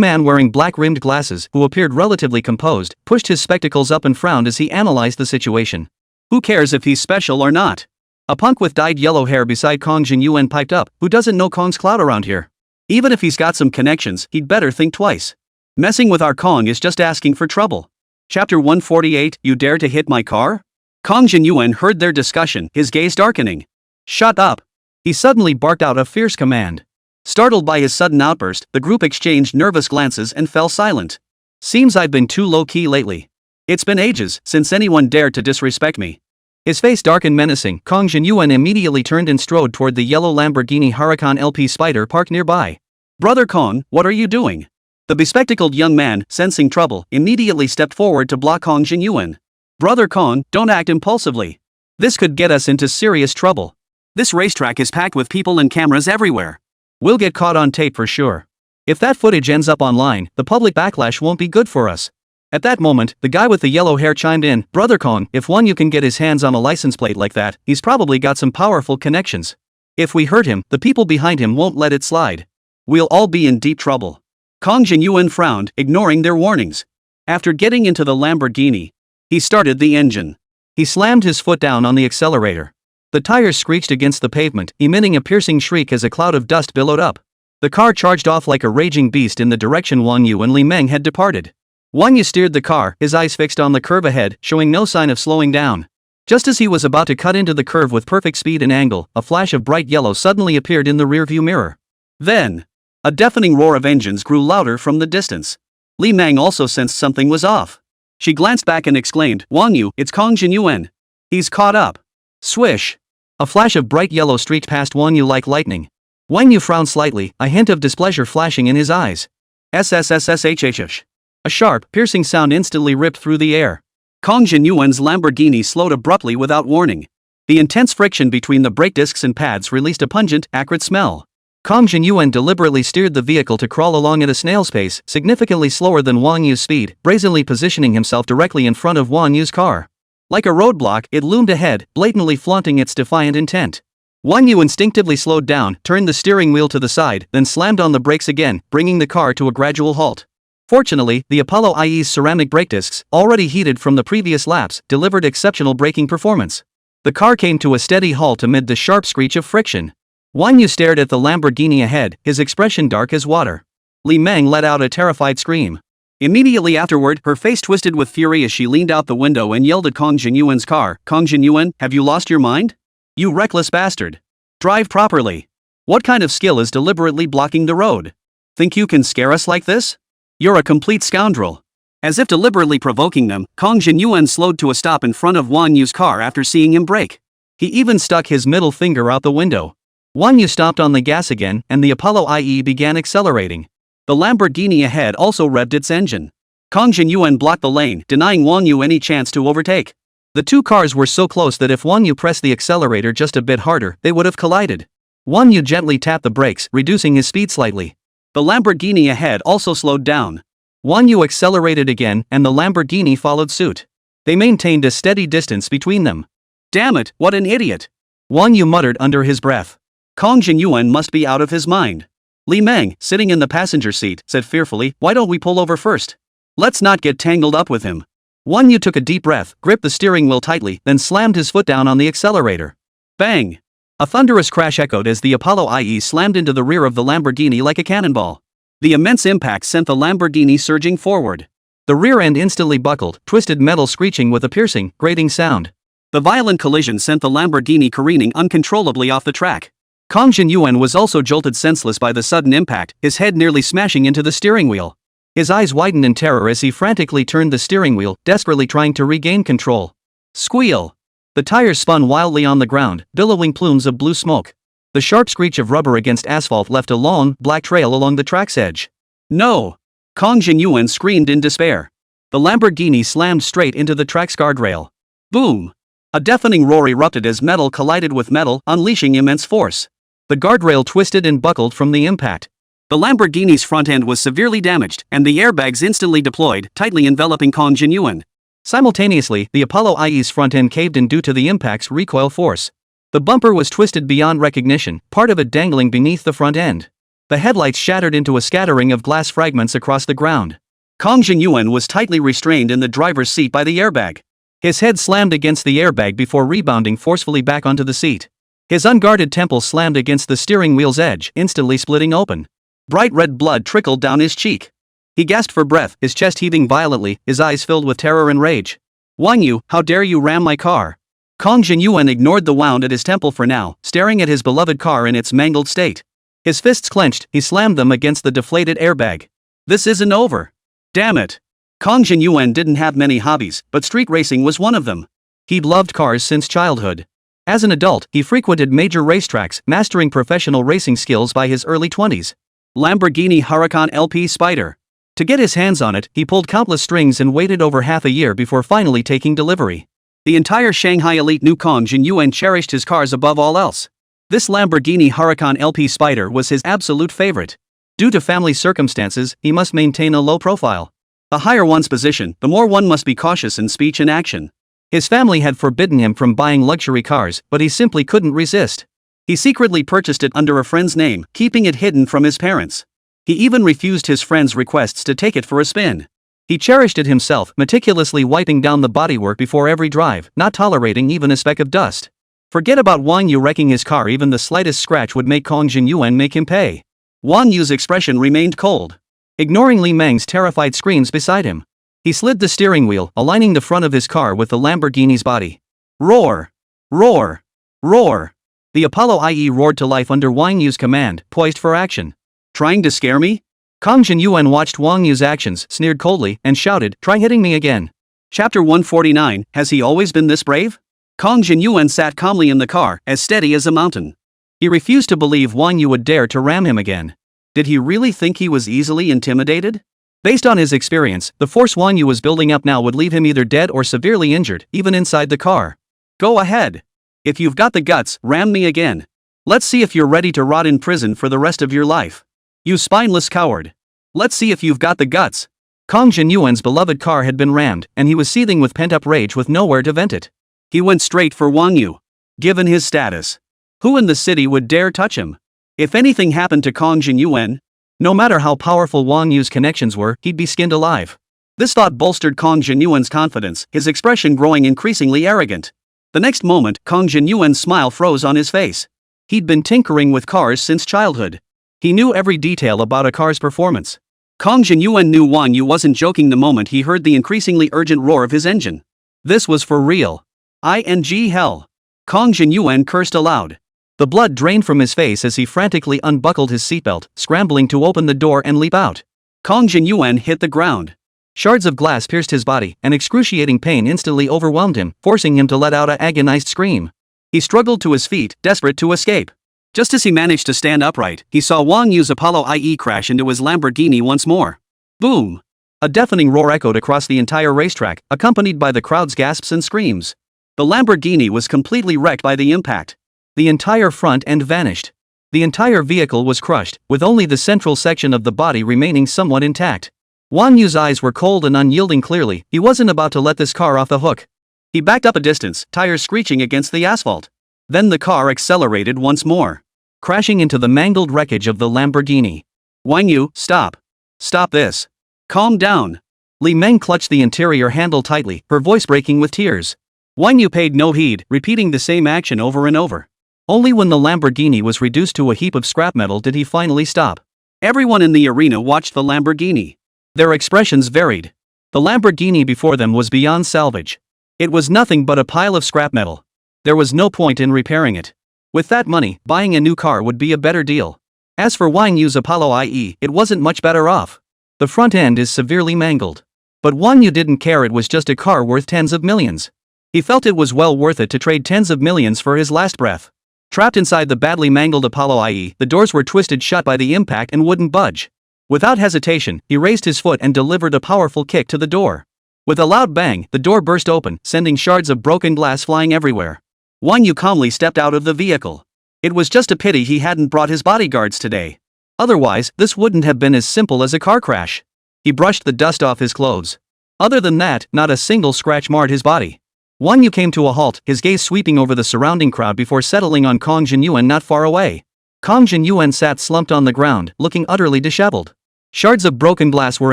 man wearing black-rimmed glasses, who appeared relatively composed, pushed his spectacles up and frowned as he analyzed the situation. Who cares if he's special or not? A punk with dyed yellow hair beside Kong Jinyuan piped up, who doesn't know Kong's clout around here? Even if he's got some connections, he'd better think twice. Messing with our Kong is just asking for trouble. Chapter 148, You Dare to Hit My Car? Kong Jinyuan heard their discussion, his gaze darkening. Shut up! He suddenly barked out a fierce command. Startled by his sudden outburst, the group exchanged nervous glances and fell silent. Seems I've been too low-key lately. It's been ages since anyone dared to disrespect me. His face darkened menacing. Kong Jinyuan immediately turned and strode toward the yellow Lamborghini Huracan LP Spider parked nearby. Brother Kong, what are you doing? The bespectacled young man, sensing trouble, immediately stepped forward to block Kong Jinyuan. Brother Kong, don't act impulsively. This could get us into serious trouble. This racetrack is packed with people and cameras everywhere. We'll get caught on tape for sure. If that footage ends up online, the public backlash won't be good for us. At that moment, the guy with the yellow hair chimed in, Brother Kong, if Wang Yu can get his hands on a license plate like that, he's probably got some powerful connections. If we hurt him, the people behind him won't let it slide. We'll all be in deep trouble. Kong Jinyuan frowned, ignoring their warnings. After getting into the Lamborghini, he started the engine. He slammed his foot down on the accelerator. The tires screeched against the pavement, emitting a piercing shriek as a cloud of dust billowed up. The car charged off like a raging beast in the direction Wang Yu and Li Meng had departed. Wang Yu steered the car, his eyes fixed on the curve ahead, showing no sign of slowing down. Just as he was about to cut into the curve with perfect speed and angle, a flash of bright yellow suddenly appeared in the rearview mirror. Then, a deafening roar of engines grew louder from the distance. Li Meng also sensed something was off. She glanced back and exclaimed, Wang Yu, it's Kong Jinyuan. He's caught up. Swish! A flash of bright yellow streaked past Wang Yu like lightning. Wang Yu frowned slightly, a hint of displeasure flashing in his eyes. SSSSHHH. A sharp, piercing sound instantly ripped through the air. Kong Jinyuan's Lamborghini slowed abruptly without warning. The intense friction between the brake discs and pads released a pungent, acrid smell. Kong Jinyuan deliberately steered the vehicle to crawl along at a snail's pace, significantly slower than Wang Yu's speed, brazenly positioning himself directly in front of Wang Yu's car. Like a roadblock, it loomed ahead, blatantly flaunting its defiant intent. Wang Yu instinctively slowed down, turned the steering wheel to the side, then slammed on the brakes again, bringing the car to a gradual halt. Fortunately, the Apollo IE's ceramic brake discs, already heated from the previous laps, delivered exceptional braking performance. The car came to a steady halt amid the sharp screech of friction. Wang Yu stared at the Lamborghini ahead, his expression dark as water. Li Meng let out a terrified scream. Immediately afterward, her face twisted with fury as she leaned out the window and yelled at Kong Jinyuan's car, "Kong Jinyuan, have you lost your mind? You reckless bastard. Drive properly. What kind of skill is deliberately blocking the road? Think you can scare us like this? You're a complete scoundrel." As if deliberately provoking them, Kong Jinyuan slowed to a stop in front of Wang Yu's car after seeing him brake. He even stuck his middle finger out the window. Wang Yu stomped on the gas again, and the Apollo IE began accelerating. The Lamborghini ahead also revved its engine. Kong Jinyuan blocked the lane, denying Wang Yu any chance to overtake. The two cars were so close that if Wang Yu pressed the accelerator just a bit harder, they would have collided. Wang Yu gently tapped the brakes, reducing his speed slightly. The Lamborghini ahead also slowed down. Wang Yu accelerated again, and the Lamborghini followed suit. They maintained a steady distance between them. "Damn it, what an idiot!" Wang Yu muttered under his breath. Kong Jinyuan must be out of his mind. Li Meng, sitting in the passenger seat, said fearfully, "Why don't we pull over first? Let's not get tangled up with him." Wang Yu took a deep breath, gripped the steering wheel tightly, then slammed his foot down on the accelerator. Bang! A thunderous crash echoed as the Apollo IE slammed into the rear of the Lamborghini like a cannonball. The immense impact sent the Lamborghini surging forward. The rear end instantly buckled, twisted metal screeching with a piercing, grating sound. The violent collision sent the Lamborghini careening uncontrollably off the track. Kong Jinyuan was also jolted senseless by the sudden impact, his head nearly smashing into the steering wheel. His eyes widened in terror as he frantically turned the steering wheel, desperately trying to regain control. Squeal! The tires spun wildly on the ground, billowing plumes of blue smoke. The sharp screech of rubber against asphalt left a long, black trail along the track's edge. "No!" Kong Jinyuan screamed in despair. The Lamborghini slammed straight into the track's guardrail. Boom! A deafening roar erupted as metal collided with metal, unleashing immense force. The guardrail twisted and buckled from the impact. The Lamborghini's front end was severely damaged, and the airbags instantly deployed, tightly enveloping Kong Jinyuan. Simultaneously, the Apollo IE's front end caved in due to the impact's recoil force. The bumper was twisted beyond recognition, part of it dangling beneath the front end. The headlights shattered into a scattering of glass fragments across the ground. Kong Jinyuan was tightly restrained in the driver's seat by the airbag. His head slammed against the airbag before rebounding forcefully back onto the seat. His unguarded temple slammed against the steering wheel's edge, instantly splitting open. Bright red blood trickled down his cheek. He gasped for breath, his chest heaving violently, his eyes filled with terror and rage. "Wang Yu, how dare you ram my car?" Kong Jinyuan ignored the wound at his temple for now, staring at his beloved car in its mangled state. His fists clenched, he slammed them against the deflated airbag. "This isn't over. Damn it." Kong Jinyuan didn't have many hobbies, but street racing was one of them. He'd loved cars since childhood. As an adult, he frequented major racetracks, mastering professional racing skills by his early 20s. Lamborghini Huracan LP Spider. To get his hands on it, he pulled countless strings and waited over half a year before finally taking delivery. The entire Shanghai elite knew Kong Jinyuan cherished his cars above all else. This Lamborghini Huracan LP Spider was his absolute favorite. Due to family circumstances, he must maintain a low profile. The higher one's position, the more one must be cautious in speech and action. His family had forbidden him from buying luxury cars, but he simply couldn't resist. He secretly purchased it under a friend's name, keeping it hidden from his parents. He even refused his friends' requests to take it for a spin. He cherished it himself, meticulously wiping down the bodywork before every drive, not tolerating even a speck of dust. Forget about Wang Yu wrecking his car, even the slightest scratch would make Kong Jinyuan make him pay. Wang Yu's expression remained cold. Ignoring Li Meng's terrified screams beside him, he slid the steering wheel, aligning the front of his car with the Lamborghini's body. Roar! Roar! Roar! The Apollo IE roared to life under Wang Yu's command, poised for action. "Trying to scare me?" Kong Jinyuan watched Wang Yu's actions, sneered coldly, and shouted, "Try hitting me again." Chapter 149, Has he always been this brave? Kong Jinyuan sat calmly in the car, as steady as a mountain. He refused to believe Wang Yu would dare to ram him again. Did he really think he was easily intimidated? Based on his experience, the force Wang Yu was building up now would leave him either dead or severely injured, even inside the car. "Go ahead. If you've got the guts, ram me again. Let's see if you're ready to rot in prison for the rest of your life. You spineless coward. Let's see if you've got the guts." Kong Jinyuan's beloved car had been rammed, and he was seething with pent-up rage with nowhere to vent it. He went straight for Wang Yu. Given his status, who in the city would dare touch him? If anything happened to Kong Jinyuan, no matter how powerful Wang Yu's connections were, he'd be skinned alive. This thought bolstered Kong Jinyuan's confidence, his expression growing increasingly arrogant. The next moment, Kong Jinyuan's smile froze on his face. He'd been tinkering with cars since childhood. He knew every detail about a car's performance. Kong Jinyuan knew Wang Yu wasn't joking the moment he heard the increasingly urgent roar of his engine. This was for real. Hell. Kong Jinyuan cursed aloud. The blood drained from his face as he frantically unbuckled his seatbelt, scrambling to open the door and leap out. Kong Jinyuan hit the ground. Shards of glass pierced his body, and excruciating pain instantly overwhelmed him, forcing him to let out an agonized scream. He struggled to his feet, desperate to escape. Just as he managed to stand upright, he saw Wang Yu's Apollo IE crash into his Lamborghini once more. Boom! A deafening roar echoed across the entire racetrack, accompanied by the crowd's gasps and screams. The Lamborghini was completely wrecked by the impact. The entire front end vanished. The entire vehicle was crushed, with only the central section of the body remaining somewhat intact. Wang Yu's eyes were cold and unyielding. Clearly, he wasn't about to let this car off the hook. He backed up a distance, tires screeching against the asphalt. Then the car accelerated once more, crashing into the mangled wreckage of the Lamborghini. Wang Yu, stop. Stop this. Calm down. Li Meng clutched the interior handle tightly, her voice breaking with tears. Wang Yu paid no heed, repeating the same action over and over. Only when the Lamborghini was reduced to a heap of scrap metal did he finally stop. Everyone in the arena watched the Lamborghini. Their expressions varied. The Lamborghini before them was beyond salvage. It was nothing but a pile of scrap metal. There was no point in repairing it. With that money, buying a new car would be a better deal. As for Wang Yu's Apollo IE, it wasn't much better off. The front end is severely mangled. But Wang Yu didn't care. It was just a car worth tens of millions. He felt it was well worth it to trade tens of millions for his last breath. Trapped inside the badly mangled Apollo IE, the doors were twisted shut by the impact and wouldn't budge. Without hesitation, he raised his foot and delivered a powerful kick to the door. With a loud bang, the door burst open, sending shards of broken glass flying everywhere. Wang Yu calmly stepped out of the vehicle. It was just a pity he hadn't brought his bodyguards today. Otherwise, this wouldn't have been as simple as a car crash. He brushed the dust off his clothes. Other than that, not a single scratch marred his body. Wang Yu came to a halt, his gaze sweeping over the surrounding crowd before settling on Kong Jinyuan not far away. Kong Jinyuan sat slumped on the ground, looking utterly disheveled. Shards of broken glass were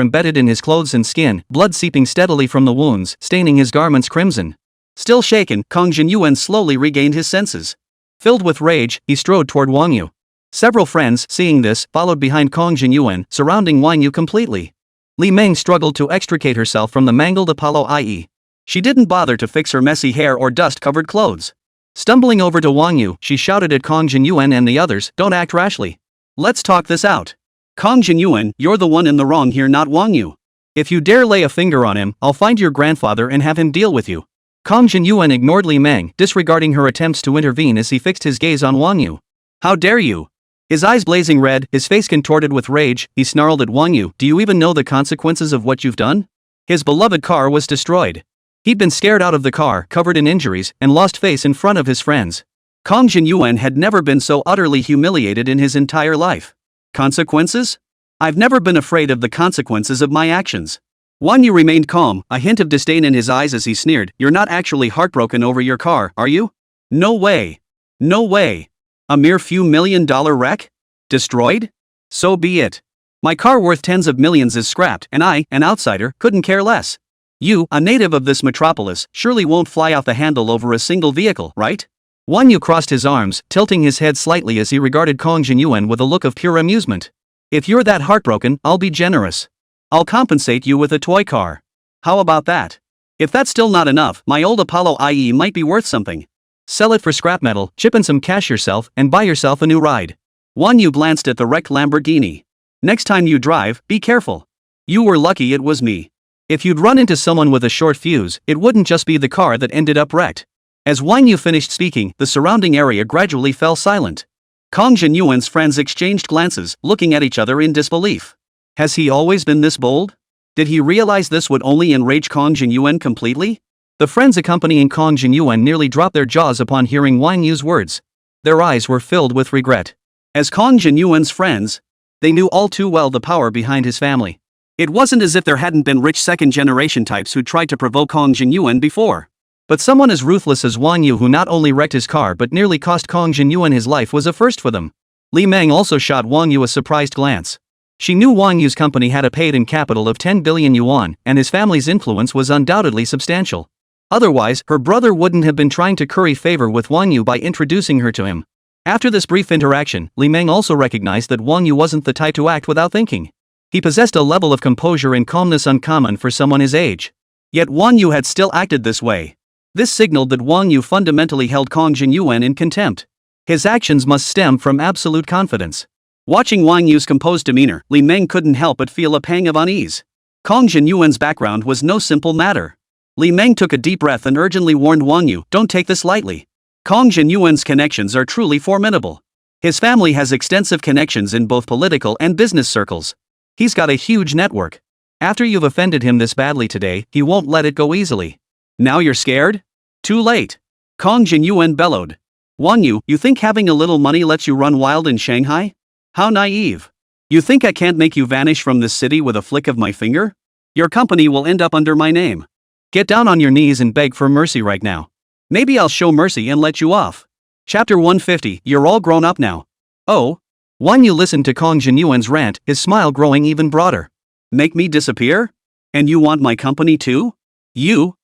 embedded in his clothes and skin, blood seeping steadily from the wounds, staining his garments crimson. Still shaken, Kong Jinyuan slowly regained his senses. Filled with rage, he strode toward Wang Yu. Several friends, seeing this, followed behind Kong Jinyuan, surrounding Wang Yu completely. Li Meng struggled to extricate herself from the mangled Apollo IE. She didn't bother to fix her messy hair or dust-covered clothes. Stumbling over to Wang Yu, she shouted at Kong Jinyuan and the others, "Don't act rashly. Let's talk this out. Kong Jinyuan, you're the one in the wrong here, not Wang Yu. If you dare lay a finger on him, I'll find your grandfather and have him deal with you." Kong Jinyuan ignored Li Meng, disregarding her attempts to intervene as he fixed his gaze on Wang Yu. "How dare you?" His eyes blazing red, his face contorted with rage, he snarled at Wang Yu, "Do you even know the consequences of what you've done?" His beloved car was destroyed. He'd been scared out of the car, covered in injuries, and lost face in front of his friends. Kong Jinyuan had never been so utterly humiliated in his entire life. Consequences? I've never been afraid of the consequences of my actions. Wang Yu remained calm, a hint of disdain in his eyes as he sneered, "You're not actually heartbroken over your car, are you? No way. No way. A mere few $1 million wreck? Destroyed? So be it. My car worth tens of millions is scrapped, and I, an outsider, couldn't care less. You, a native of this metropolis, surely won't fly off the handle over a single vehicle, right?" Wang Yu crossed his arms, tilting his head slightly as he regarded Kong Jinyuan with a look of pure amusement. "If you're that heartbroken, I'll be generous. I'll compensate you with a toy car. How about that? If that's still not enough, my old Apollo IE might be worth something. Sell it for scrap metal, chip in some cash yourself, and buy yourself a new ride." Wang Yu glanced at the wrecked Lamborghini. "Next time you drive, be careful. You were lucky it was me. If you'd run into someone with a short fuse, it wouldn't just be the car that ended up wrecked." As Wang Yu finished speaking, the surrounding area gradually fell silent. Kong Jinyuan's friends exchanged glances, looking at each other in disbelief. Has he always been this bold? Did he realize this would only enrage Kong Jinyuan completely? The friends accompanying Kong Jinyuan nearly dropped their jaws upon hearing Wang Yu's words. Their eyes were filled with regret. As Kong Jinyuan's friends, they knew all too well the power behind his family. It wasn't as if there hadn't been rich second-generation types who tried to provoke Kong Jinyuan before. But someone as ruthless as Wang Yu, who not only wrecked his car but nearly cost Kong Jinyuan his life, was a first for them. Li Meng also shot Wang Yu a surprised glance. She knew Wang Yu's company had a paid-in capital of 10 billion yuan, and his family's influence was undoubtedly substantial. Otherwise, her brother wouldn't have been trying to curry favor with Wang Yu by introducing her to him. After this brief interaction, Li Meng also recognized that Wang Yu wasn't the type to act without thinking. He possessed a level of composure and calmness uncommon for someone his age. Yet Wang Yu had still acted this way. This signaled that Wang Yu fundamentally held Kong Jinyuan in contempt. His actions must stem from absolute confidence. Watching Wang Yu's composed demeanor, Li Meng couldn't help but feel a pang of unease. Kong Jinyuan's background was no simple matter. Li Meng took a deep breath and urgently warned Wang Yu, "Don't take this lightly. Kong Jinyuan's connections are truly formidable. His family has extensive connections in both political and business circles. He's got a huge network. After you've offended him this badly today, he won't let it go easily." "Now you're scared? Too late." Kong Jinyuan bellowed. "Wang Yu, you think having a little money lets you run wild in Shanghai? How naive. You think I can't make you vanish from this city with a flick of my finger? Your company will end up under my name. Get down on your knees and beg for mercy right now. Maybe I'll show mercy and let you off." Chapter 150, You're all grown up now. "Oh?" Wang Yu listened to Kong Jinyuan's rant, his smile growing even broader. "Make me disappear? And you want my company too? You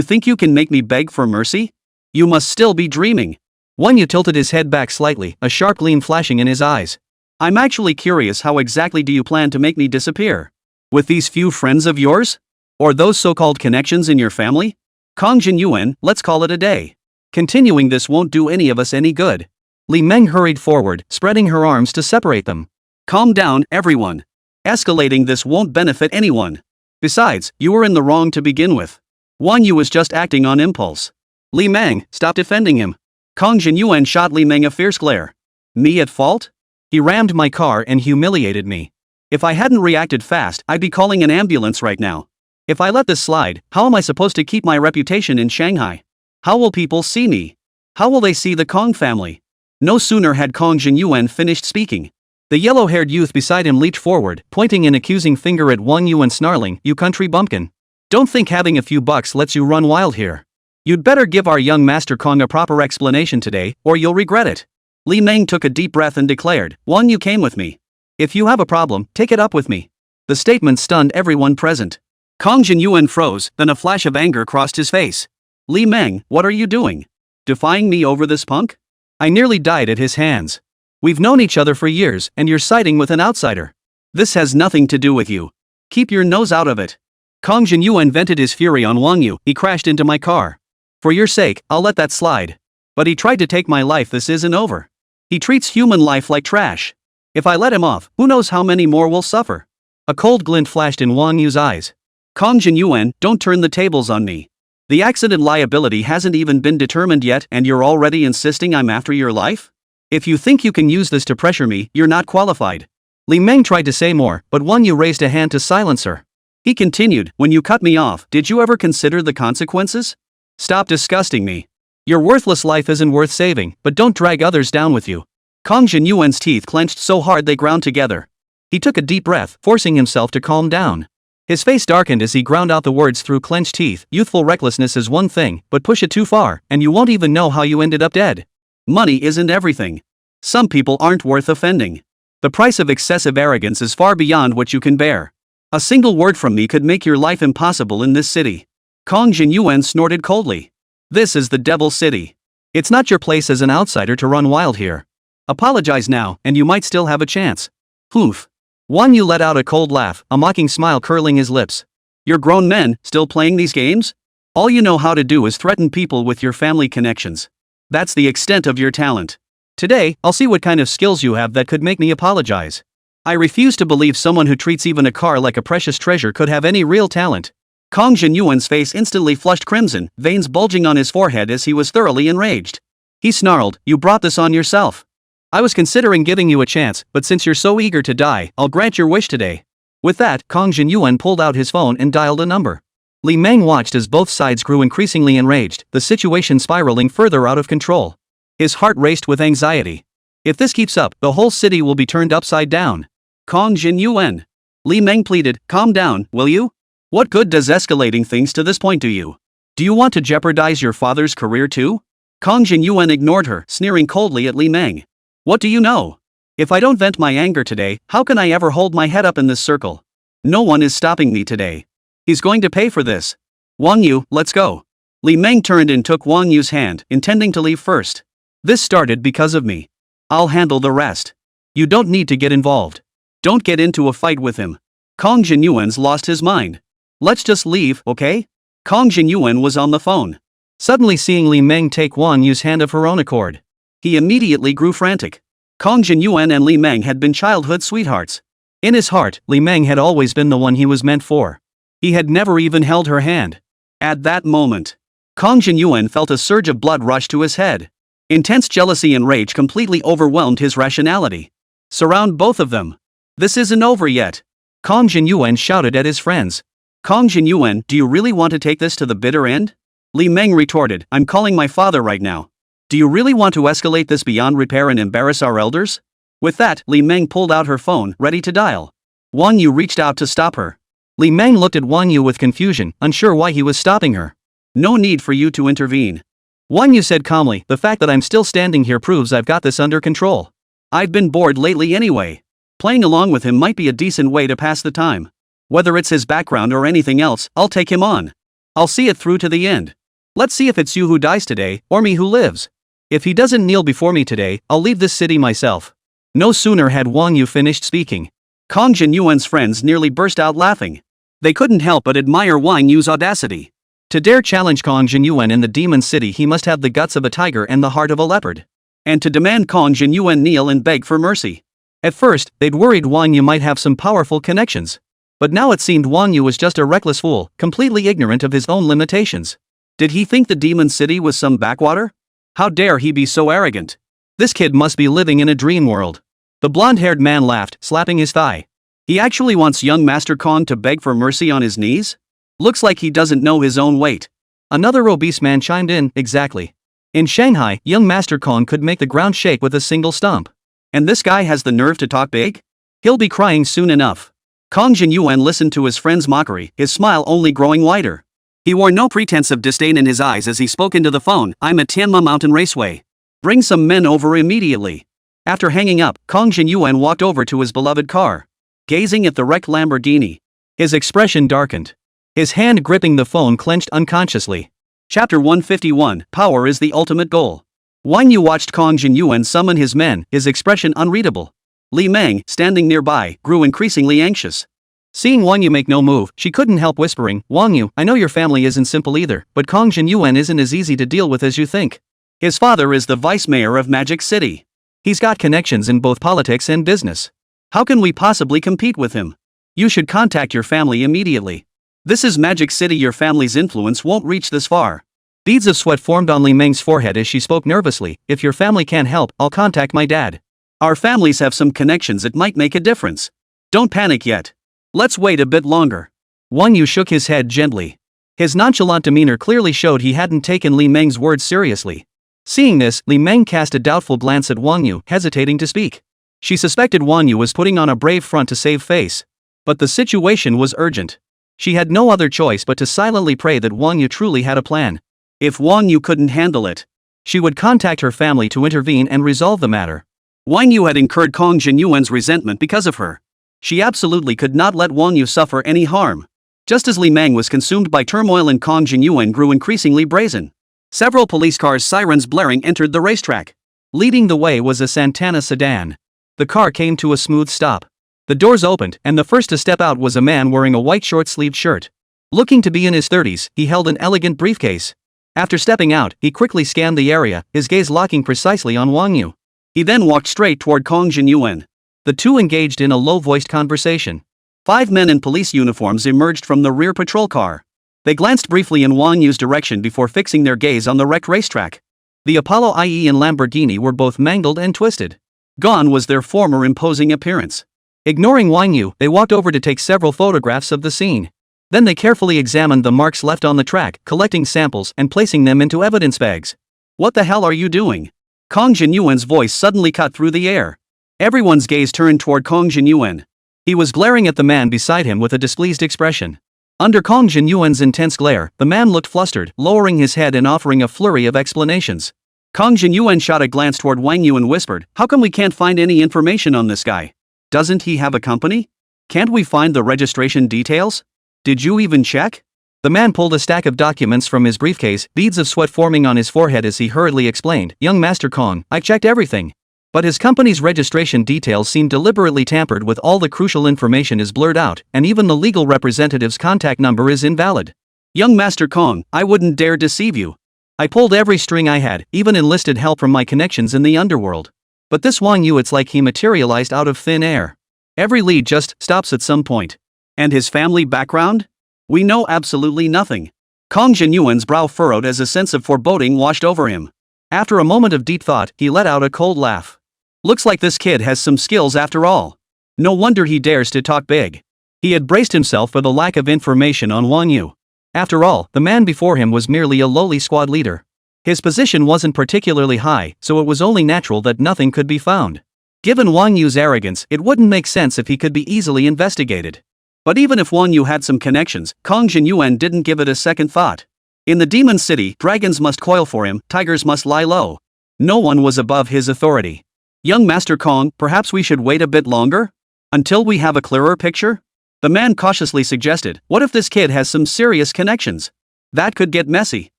think you can make me beg for mercy? You must still be dreaming." Wang Yu tilted his head back slightly, a sharp gleam flashing in his eyes. "I'm actually curious, how exactly do you plan to make me disappear? With these few friends of yours? Or those so-called connections in your family? Kong Jinyuan, let's call it a day. Continuing this won't do any of us any good." Li Meng hurried forward, spreading her arms to separate them. "Calm down, everyone. Escalating this won't benefit anyone. Besides, you were in the wrong to begin with. Wang Yu was just acting on impulse." "Li Meng, stop defending him." Kong Jinyuan shot Li Meng a fierce glare. "Me at fault? He rammed my car and humiliated me. If I hadn't reacted fast, I'd be calling an ambulance right now. If I let this slide, how am I supposed to keep my reputation in Shanghai? How will people see me? How will they see the Kong family?" No sooner had Kong Jinyuan finished speaking. The yellow-haired youth beside him leaped forward, pointing an accusing finger at Wang Yu and snarling, "You country bumpkin. Don't think having a few bucks lets you run wild here. You'd better give our young Master Kong a proper explanation today, or you'll regret it." Li Meng took a deep breath and declared, "Wang Yu came with me. If you have a problem, take it up with me." The statement stunned everyone present. Kong Jinyuan froze, then a flash of anger crossed his face. "Li Meng, what are you doing? Defying me over this punk?" "I nearly died at his hands. We've known each other for years, and you're siding with an outsider." "This has nothing to do with you. Keep your nose out of it." Kong Jinyuan vented his fury on Wang Yu. "He crashed into my car. For your sake, I'll let that slide. But he tried to take my life. This isn't over. He treats human life like trash. If I let him off, who knows how many more will suffer." A cold glint flashed in Wang Yu's eyes. "Kong Jinyuan, don't turn the tables on me. The accident liability hasn't even been determined yet, and you're already insisting I'm after your life? If you think you can use this to pressure me, you're not qualified." Li Meng tried to say more, but Wang Yu raised a hand to silence her. He continued, "When you cut me off, did you ever consider the consequences? Stop disgusting me. Your worthless life isn't worth saving, but don't drag others down with you." Kong Jinyuan's teeth clenched so hard they ground together. He took a deep breath, forcing himself to calm down. His face darkened as he ground out the words through clenched teeth. "Youthful recklessness is one thing, but push it too far, and you won't even know how you ended up dead." Money isn't everything. Some people aren't worth offending. The price of excessive arrogance is far beyond what you can bear. A single word from me could make your life impossible in this city. Kong Jinyuan snorted coldly. "This is the Devil City. It's not your place as an outsider to run wild here. Apologize now, and you might still have a chance." "Poof." Wang Yu let out a cold laugh, a mocking smile curling his lips. "You're grown men, still playing these games? All you know how to do is threaten people with your family connections. That's the extent of your talent. Today, I'll see what kind of skills you have that could make me apologize. I refuse to believe someone who treats even a car like a precious treasure could have any real talent." Kong Jinyuan's face instantly flushed crimson, veins bulging on his forehead as he was thoroughly enraged. He snarled, "You brought this on yourself. I was considering giving you a chance, but since you're so eager to die, I'll grant your wish today." With that, Kong Jinyuan pulled out his phone and dialed a number. Li Meng watched as both sides grew increasingly enraged, the situation spiraling further out of control. His heart raced with anxiety. If this keeps up, the whole city will be turned upside down. "Kong Jinyuan," Li Meng pleaded, "calm down, will you? What good does escalating things to this point do you? Do you want to jeopardize your father's career too?" Kong Jinyuan ignored her, sneering coldly at Li Meng. "What do you know? If I don't vent my anger today, how can I ever hold my head up in this circle? No one is stopping me today. He's going to pay for this. Wang Yu, let's go." Li Meng turned and took Wang Yu's hand, intending to leave first. "This started because of me. I'll handle the rest. You don't need to get involved. Don't get into a fight with him. Kong Jinyuan's lost his mind. Let's just leave, okay? Kong Jinyuan was on the phone. Suddenly seeing Li Meng take Wang Yu's hand of her own accord, he immediately grew frantic. Kong Jinyuan and Li Meng had been childhood sweethearts. In his heart, Li Meng had always been the one he was meant for. He had never even held her hand. At that moment, Kong Jinyuan felt a surge of blood rush to his head. Intense jealousy and rage completely overwhelmed his rationality. Surround both of them. This isn't over yet. Kong Jinyuan shouted at his friends. Kong Jinyuan, do you really want to take this to the bitter end? Li Meng retorted, I'm calling my father right now. Do you really want to escalate this beyond repair and embarrass our elders? With that, Li Meng pulled out her phone, ready to dial. Wang You reached out to stop her. Li Meng looked at Wang Yu with confusion, unsure why he was stopping her. No need for you to intervene. Wang Yu said calmly, the fact that I'm still standing here proves I've got this under control. I've been bored lately anyway. Playing along with him might be a decent way to pass the time. Whether it's his background or anything else, I'll take him on. I'll see it through to the end. Let's see if it's you who dies today, or me who lives. If he doesn't kneel before me today, I'll leave this city myself. No sooner had Wang Yu finished speaking, Kong Jinyuan's friends nearly burst out laughing. They couldn't help but admire Wang Yu's audacity. To dare challenge Kong Jinyuan in the demon city, he must have the guts of a tiger and the heart of a leopard. And to demand Kong Jinyuan kneel and beg for mercy. At first, they'd worried Wang Yu might have some powerful connections. But now it seemed Wang Yu was just a reckless fool, completely ignorant of his own limitations. Did he think the demon city was some backwater? How dare he be so arrogant? This kid must be living in a dream world. The blonde-haired man laughed, slapping his thigh. He actually wants young Master Kong to beg for mercy on his knees? Looks like he doesn't know his own weight. Another obese man chimed in, exactly. In Shanghai, young Master Kong could make the ground shake with a single stomp. And this guy has the nerve to talk big? He'll be crying soon enough. Kong Jinyuan listened to his friend's mockery, his smile only growing wider. He wore no pretense of disdain in his eyes as he spoke into the phone, I'm at Tianma Mountain Raceway. Bring some men over immediately. After hanging up, Kong Jinyuan walked over to his beloved car. Gazing at the wrecked Lamborghini, his expression darkened. His hand gripping the phone clenched unconsciously. Chapter 151, Power is the Ultimate Goal. Wang Yu watched Kong Jinyuan summon his men, his expression unreadable. Li Meng, standing nearby, grew increasingly anxious. Seeing Wang Yu make no move, she couldn't help whispering, Wang Yu, I know your family isn't simple either, but Kong Jinyuan isn't as easy to deal with as you think. His father is the vice mayor of Magic City. He's got connections in both politics and business. How can we possibly compete with him? You should contact your family immediately. This is Magic City, your family's influence won't reach this far. Beads of sweat formed on Li Meng's forehead as she spoke nervously, if your family can't help, I'll contact my dad. Our families have some connections that might make a difference. Don't panic yet. Let's wait a bit longer. Wang Yu shook his head gently. His nonchalant demeanor clearly showed he hadn't taken Li Meng's words seriously. Seeing this, Li Meng cast a doubtful glance at Wang Yu, hesitating to speak. She suspected Wang Yu was putting on a brave front to save face. But the situation was urgent. She had no other choice but to silently pray that Wang Yu truly had a plan. If Wang Yu couldn't handle it, she would contact her family to intervene and resolve the matter. Wang Yu had incurred Kong Jinyuan's resentment because of her. She absolutely could not let Wang Yu suffer any harm. Just as Li Meng was consumed by turmoil and Kong Jinyuan grew increasingly brazen. Several police cars' sirens blaring entered the racetrack. Leading the way was a Santana sedan. The car came to a smooth stop. The doors opened, and the first to step out was a man wearing a white short-sleeved shirt. Looking to be in his 30s, he held an elegant briefcase. After stepping out, he quickly scanned the area, his gaze locking precisely on Wang Yu. He then walked straight toward Kong Jinyuan. The two engaged in a low-voiced conversation. 5 men in police uniforms emerged from the rear patrol car. They glanced briefly in Wang Yu's direction before fixing their gaze on the wrecked racetrack. The Apollo IE and Lamborghini were both mangled and twisted. Gone was their former imposing appearance. Ignoring Wang Yu, they walked over to take several photographs of the scene. Then they carefully examined the marks left on the track, collecting samples and placing them into evidence bags. What the hell are you doing? Kong Jinyuan's voice suddenly cut through the air. Everyone's gaze turned toward Kong Jinyuan. He was glaring at the man beside him with a displeased expression. Under Kong Jinyuan's intense glare, the man looked flustered, lowering his head and offering a flurry of explanations. Kong Jinyuan shot a glance toward Wang Yu and whispered, how come we can't find any information on this guy? Doesn't he have a company? Can't we find the registration details? Did you even check? The man pulled a stack of documents from his briefcase, beads of sweat forming on his forehead as he hurriedly explained, Young Master Kong, I've checked everything. But his company's registration details seem deliberately tampered with. All the crucial information is blurred out, and even the legal representative's contact number is invalid. Young Master Kong, I wouldn't dare deceive you. I pulled every string I had, even enlisted help from my connections in the underworld. But this Wang Yu, it's like he materialized out of thin air. Every lead just stops at some point. And his family background? We know absolutely nothing. Kong Jinyuan's brow furrowed as a sense of foreboding washed over him. After a moment of deep thought, he let out a cold laugh. Looks like this kid has some skills after all. No wonder he dares to talk big. He had braced himself for the lack of information on Wang Yu. After all, the man before him was merely a lowly squad leader. His position wasn't particularly high, so it was only natural that nothing could be found. Given Wang Yu's arrogance, it wouldn't make sense if he could be easily investigated. But even if Wang Yu had some connections, Kong Jinyuan didn't give it a second thought. In the Demon City, dragons must coil for him, tigers must lie low. No one was above his authority. Young Master Kong, perhaps we should wait a bit longer? Until we have a clearer picture? The man cautiously suggested, what if this kid has some serious connections? That could get messy.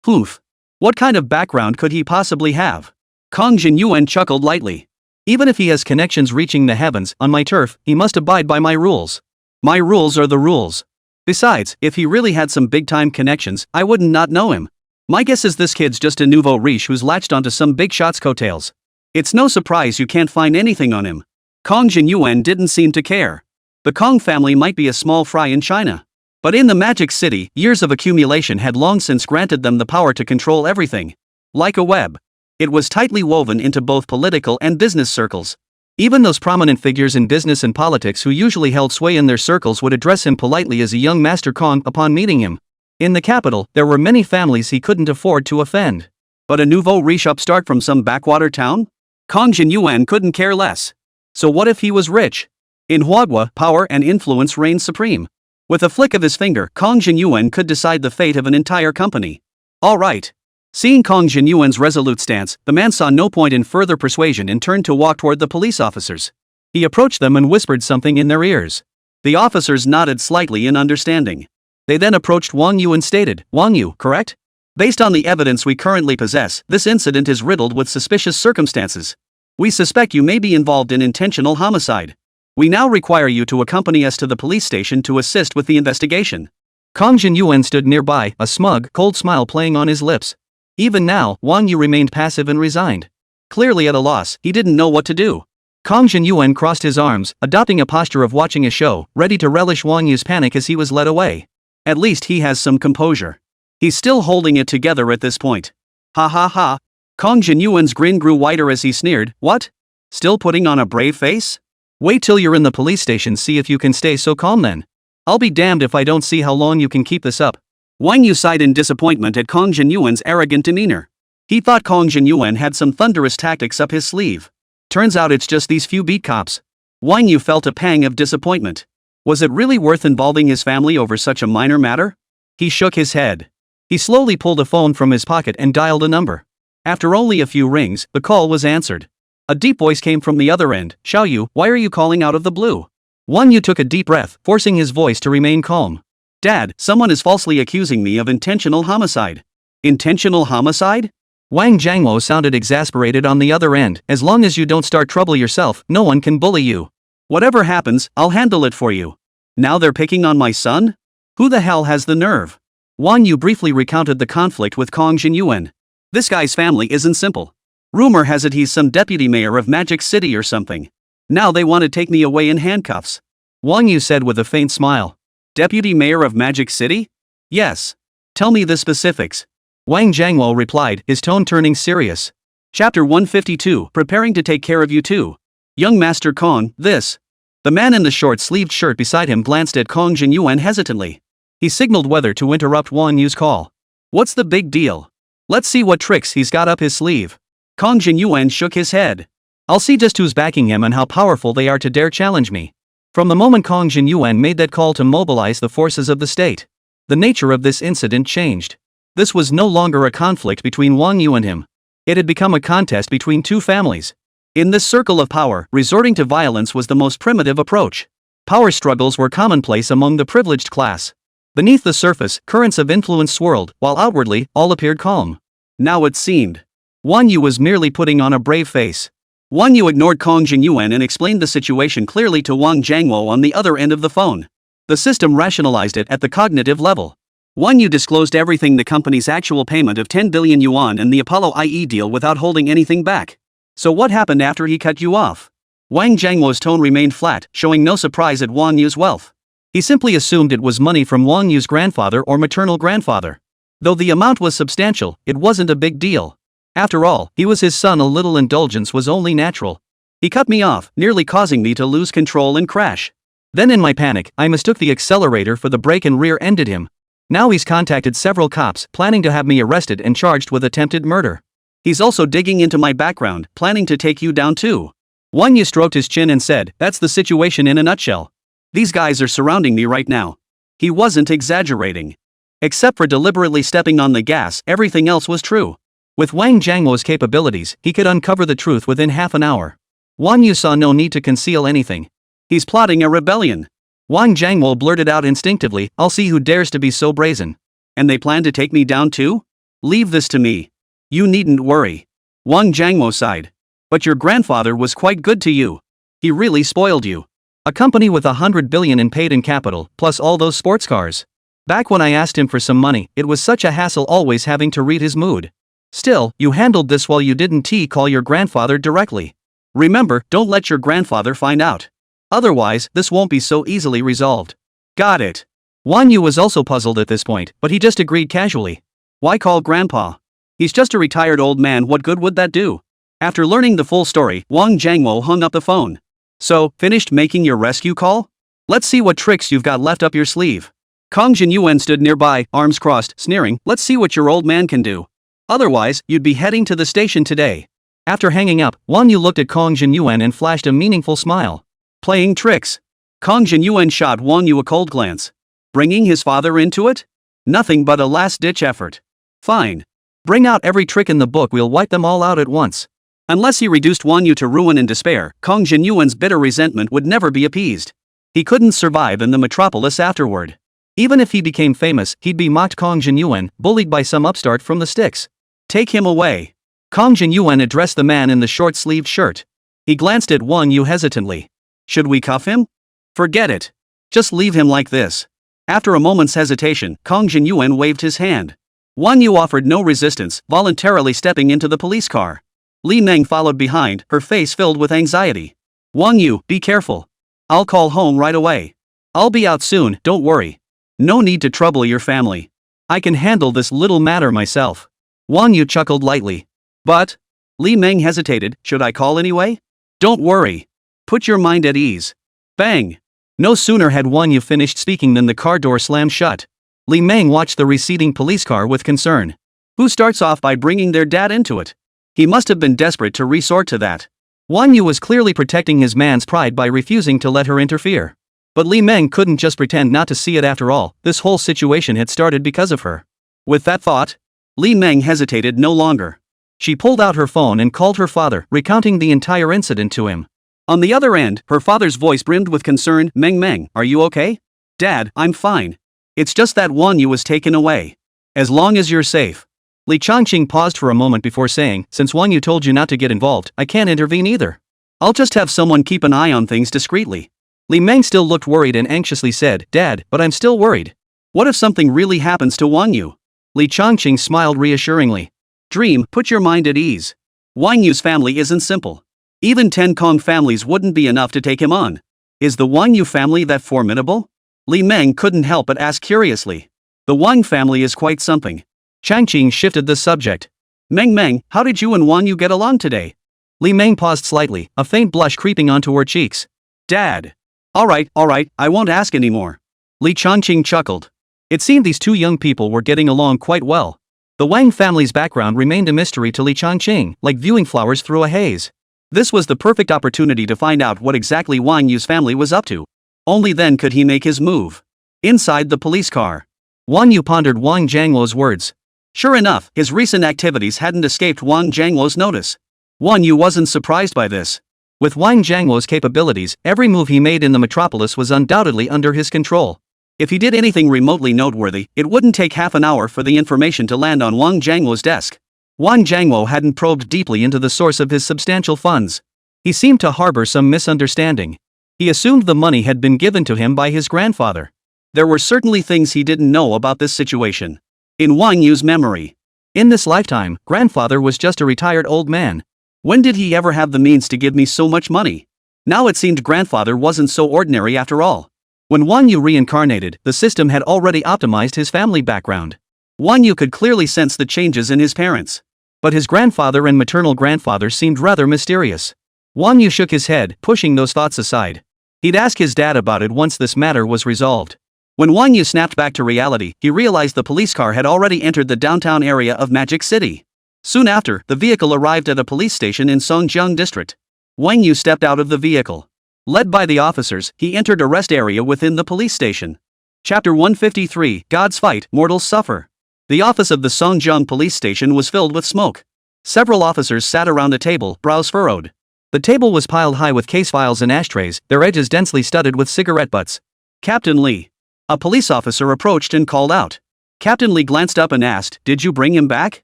Oof. What kind of background could he possibly have? Kong Jinyuan chuckled lightly. Even if he has connections reaching the heavens, on my turf, he must abide by my rules. My rules are the rules. Besides, if he really had some big-time connections, I wouldn't not know him. My guess is this kid's just a nouveau riche who's latched onto some big shot's coattails. It's no surprise you can't find anything on him. Kong Jinyuan didn't seem to care. The Kong family might be a small fry in China. But in the Magic City, years of accumulation had long since granted them the power to control everything. Like a web. It was tightly woven into both political and business circles. Even those prominent figures in business and politics who usually held sway in their circles would address him politely as a young Master Kong upon meeting him. In the capital, there were many families he couldn't afford to offend. But a nouveau riche upstart from some backwater town? Kong Jinyuan couldn't care less. So what if he was rich? In Huagua, power and influence reigned supreme. With a flick of his finger, Kong Jinyuan could decide the fate of an entire company. All right. Seeing Kong Jinyuan's resolute stance, the man saw no point in further persuasion and turned to walk toward the police officers. He approached them and whispered something in their ears. The officers nodded slightly in understanding. They then approached Wang Yu and stated, Wang Yu, correct? Based on the evidence we currently possess, this incident is riddled with suspicious circumstances. We suspect you may be involved in intentional homicide. We now require you to accompany us to the police station to assist with the investigation. Kong Jinyuan stood nearby, a smug, cold smile playing on his lips. Even now, Wang Yu remained passive and resigned. Clearly at a loss, he didn't know what to do. Kong Jinyuan crossed his arms, adopting a posture of watching a show, ready to relish Wang Yu's panic as he was led away. At least he has some composure. He's still holding it together at this point. Ha ha ha. Kong Jinyuan's grin grew wider as he sneered, what? Still putting on a brave face? Wait till you're in the police station, see if you can stay so calm then. I'll be damned if I don't see how long you can keep this up. Wang Yu sighed in disappointment at Kong Jinyuan's arrogant demeanor. He thought Kong Jinyuan had some thunderous tactics up his sleeve. Turns out it's just these few beat cops. Wang Yu felt a pang of disappointment. Was it really worth involving his family over such a minor matter? He shook his head. He slowly pulled a phone from his pocket and dialed a number. After only a few rings, the call was answered. A deep voice came from the other end. Xiao Yu, why are you calling out of the blue? Wang Yu took a deep breath, forcing his voice to remain calm. Dad, someone is falsely accusing me of intentional homicide. Intentional homicide? Wang Jiangwo sounded exasperated on the other end. As long as you don't start trouble yourself, no one can bully you. Whatever happens, I'll handle it for you. Now they're picking on my son? Who the hell has the nerve? Wang Yu briefly recounted the conflict with Kong Jinyuan. This guy's family isn't simple. Rumor has it he's some deputy mayor of Magic City or something. Now they want to take me away in handcuffs. Wang Yu said with a faint smile. Deputy mayor of Magic City? Yes. Tell me the specifics. Wang Jiangwo replied, his tone turning serious. Chapter 152, preparing to take care of you too. Young Master Kong, this. The man in the short-sleeved shirt beside him glanced at Kong Jinyuan hesitantly. He signaled whether to interrupt Wang Yu's call. What's the big deal? Let's see what tricks he's got up his sleeve. Kong Jinyuan shook his head. I'll see just who's backing him and how powerful they are to dare challenge me. From the moment Kong Jinyuan made that call to mobilize the forces of the state, the nature of this incident changed. This was no longer a conflict between Wang Yu and him. It had become a contest between two families. In this circle of power, resorting to violence was the most primitive approach. Power struggles were commonplace among the privileged class. Beneath the surface, currents of influence swirled, while outwardly, all appeared calm. Now it seemed. Wang Yu was merely putting on a brave face. Wang Yu ignored Kong Jinyuan and explained the situation clearly to Wang Jiangwo on the other end of the phone. The system rationalized it at the cognitive level. Wang Yu disclosed everything, the company's actual payment of 10 billion yuan and the Apollo IE deal, without holding anything back. So what happened after he cut you off? Wang Jiangwo's tone remained flat, showing no surprise at Wang Yu's wealth. He simply assumed it was money from Wang Yu's grandfather or maternal grandfather. Though the amount was substantial, it wasn't a big deal. After all, he was his son, a little indulgence was only natural. He cut me off, nearly causing me to lose control and crash. Then in my panic, I mistook the accelerator for the brake and rear-ended him. Now he's contacted several cops, planning to have me arrested and charged with attempted murder. He's also digging into my background, planning to take you down too. Wang Yu stroked his chin and said, "That's the situation in a nutshell. These guys are surrounding me right now." He wasn't exaggerating. Except for deliberately stepping on the gas, everything else was true. With Wang Jiangwo's capabilities, he could uncover the truth within half an hour. Wang Yu saw no need to conceal anything. He's plotting a rebellion. Wang Jiangwo blurted out instinctively, "I'll see who dares to be so brazen." And they plan to take me down too? Leave this to me. You needn't worry. Wang Jiangwo sighed. But your grandfather was quite good to you. He really spoiled you. A company with 100 billion in paid-in capital, plus all those sports cars. Back when I asked him for some money, it was such a hassle always having to read his mood. Still, you handled this while you didn't call your grandfather directly. Remember, don't let your grandfather find out. Otherwise, this won't be so easily resolved. Got it. Wang Yu was also puzzled at this point, but he just agreed casually. Why call grandpa? He's just a retired old man, what good would that do? After learning the full story, Wang Jiangwo hung up the phone. So, finished making your rescue call? Let's see what tricks you've got left up your sleeve. Kong Jinyuan stood nearby, arms crossed, sneering, "Let's see what your old man can do. Otherwise, you'd be heading to the station today." After hanging up, Wang Yu looked at Kong Jinyuan and flashed a meaningful smile. Playing tricks. Kong Jinyuan shot Wang Yu a cold glance. Bringing his father into it? Nothing but a last-ditch effort. Fine. Bring out every trick in the book, we'll wipe them all out at once. Unless he reduced Wang Yu to ruin and despair, Kong Jinyuan's bitter resentment would never be appeased. He couldn't survive in the metropolis afterward. Even if he became famous, he'd be mocked. Kong Jinyuan, bullied by some upstart from the sticks. Take him away. Kong Jinyuan addressed the man in the short-sleeved shirt. He glanced at Wang Yu hesitantly. Should we cuff him? Forget it. Just leave him like this. After a moment's hesitation, Kong Jinyuan waved his hand. Wang Yu offered no resistance, voluntarily stepping into the police car. Li Meng followed behind, her face filled with anxiety. Wang Yu, be careful. I'll call home right away. I'll be out soon, don't worry. No need to trouble your family. I can handle this little matter myself. Wang Yu chuckled lightly. But? Li Meng hesitated, should I call anyway? Don't worry. Put your mind at ease. Bang! No sooner had Wang Yu finished speaking than the car door slammed shut. Li Meng watched the receding police car with concern. Who starts off by bringing their dad into it? He must have been desperate to resort to that. Wang Yu was clearly protecting his man's pride by refusing to let her interfere. But Li Meng couldn't just pretend not to see it. After all, this whole situation had started because of her. With that thought, Li Meng hesitated no longer. She pulled out her phone and called her father, recounting the entire incident to him. On the other end, her father's voice brimmed with concern. Meng, are you okay? Dad, I'm fine. It's just that Wang Yu was taken away. As long as you're safe. Li Changqing paused for a moment before saying, since Wang Yu told you not to get involved, I can't intervene either. I'll just have someone keep an eye on things discreetly. Li Meng still looked worried and anxiously said, Dad, but I'm still worried. What if something really happens to Wang Yu? Li Changqing smiled reassuringly. Dream, put your mind at ease. Wang Yu's family isn't simple. Even 10 Kong families wouldn't be enough to take him on. Is the Wang Yu family that formidable? Li Meng couldn't help but ask curiously. The Wang family is quite something. Changqing shifted the subject. Meng, how did you and Wang Yu get along today? Li Meng paused slightly, a faint blush creeping onto her cheeks. Dad. Alright, I won't ask anymore. Li Changqing chuckled. It seemed these two young people were getting along quite well. The Wang family's background remained a mystery to Li Changqing, like viewing flowers through a haze. This was the perfect opportunity to find out what exactly Wang Yu's family was up to. Only then could he make his move. Inside the police car, Wang Yu pondered Wang Jiangwo's words. Sure enough, his recent activities hadn't escaped Wang Jiangwo's notice. Wang Yu wasn't surprised by this. With Wang Jiangwo's capabilities, every move he made in the metropolis was undoubtedly under his control. If he did anything remotely noteworthy, it wouldn't take half an hour for the information to land on Wang Jiangwo's desk. Wang Jiangwo hadn't probed deeply into the source of his substantial funds. He seemed to harbor some misunderstanding. He assumed the money had been given to him by his grandfather. There were certainly things he didn't know about this situation. In Wang Yu's memory, in this lifetime, grandfather was just a retired old man. When did he ever have the means to give me so much money? Now it seemed grandfather wasn't so ordinary after all. When Wang Yu reincarnated, the system had already optimized his family background. Wang Yu could clearly sense the changes in his parents. But his grandfather and maternal grandfather seemed rather mysterious. Wang Yu shook his head, pushing those thoughts aside. He'd ask his dad about it once this matter was resolved. When Wang Yu snapped back to reality, he realized the police car had already entered the downtown area of Magic City. Soon after, the vehicle arrived at a police station in Songjiang district. Wang Yu stepped out of the vehicle. Led by the officers, he entered a rest area within the police station. Chapter 153, Gods Fight, Mortals Suffer. The office of the Songjiang police station was filled with smoke. Several officers sat around a table, brows furrowed. The table was piled high with case files and ashtrays, their edges densely studded with cigarette butts. Captain Lee. A police officer approached and called out. Captain Lee glanced up and asked, "Did you bring him back?"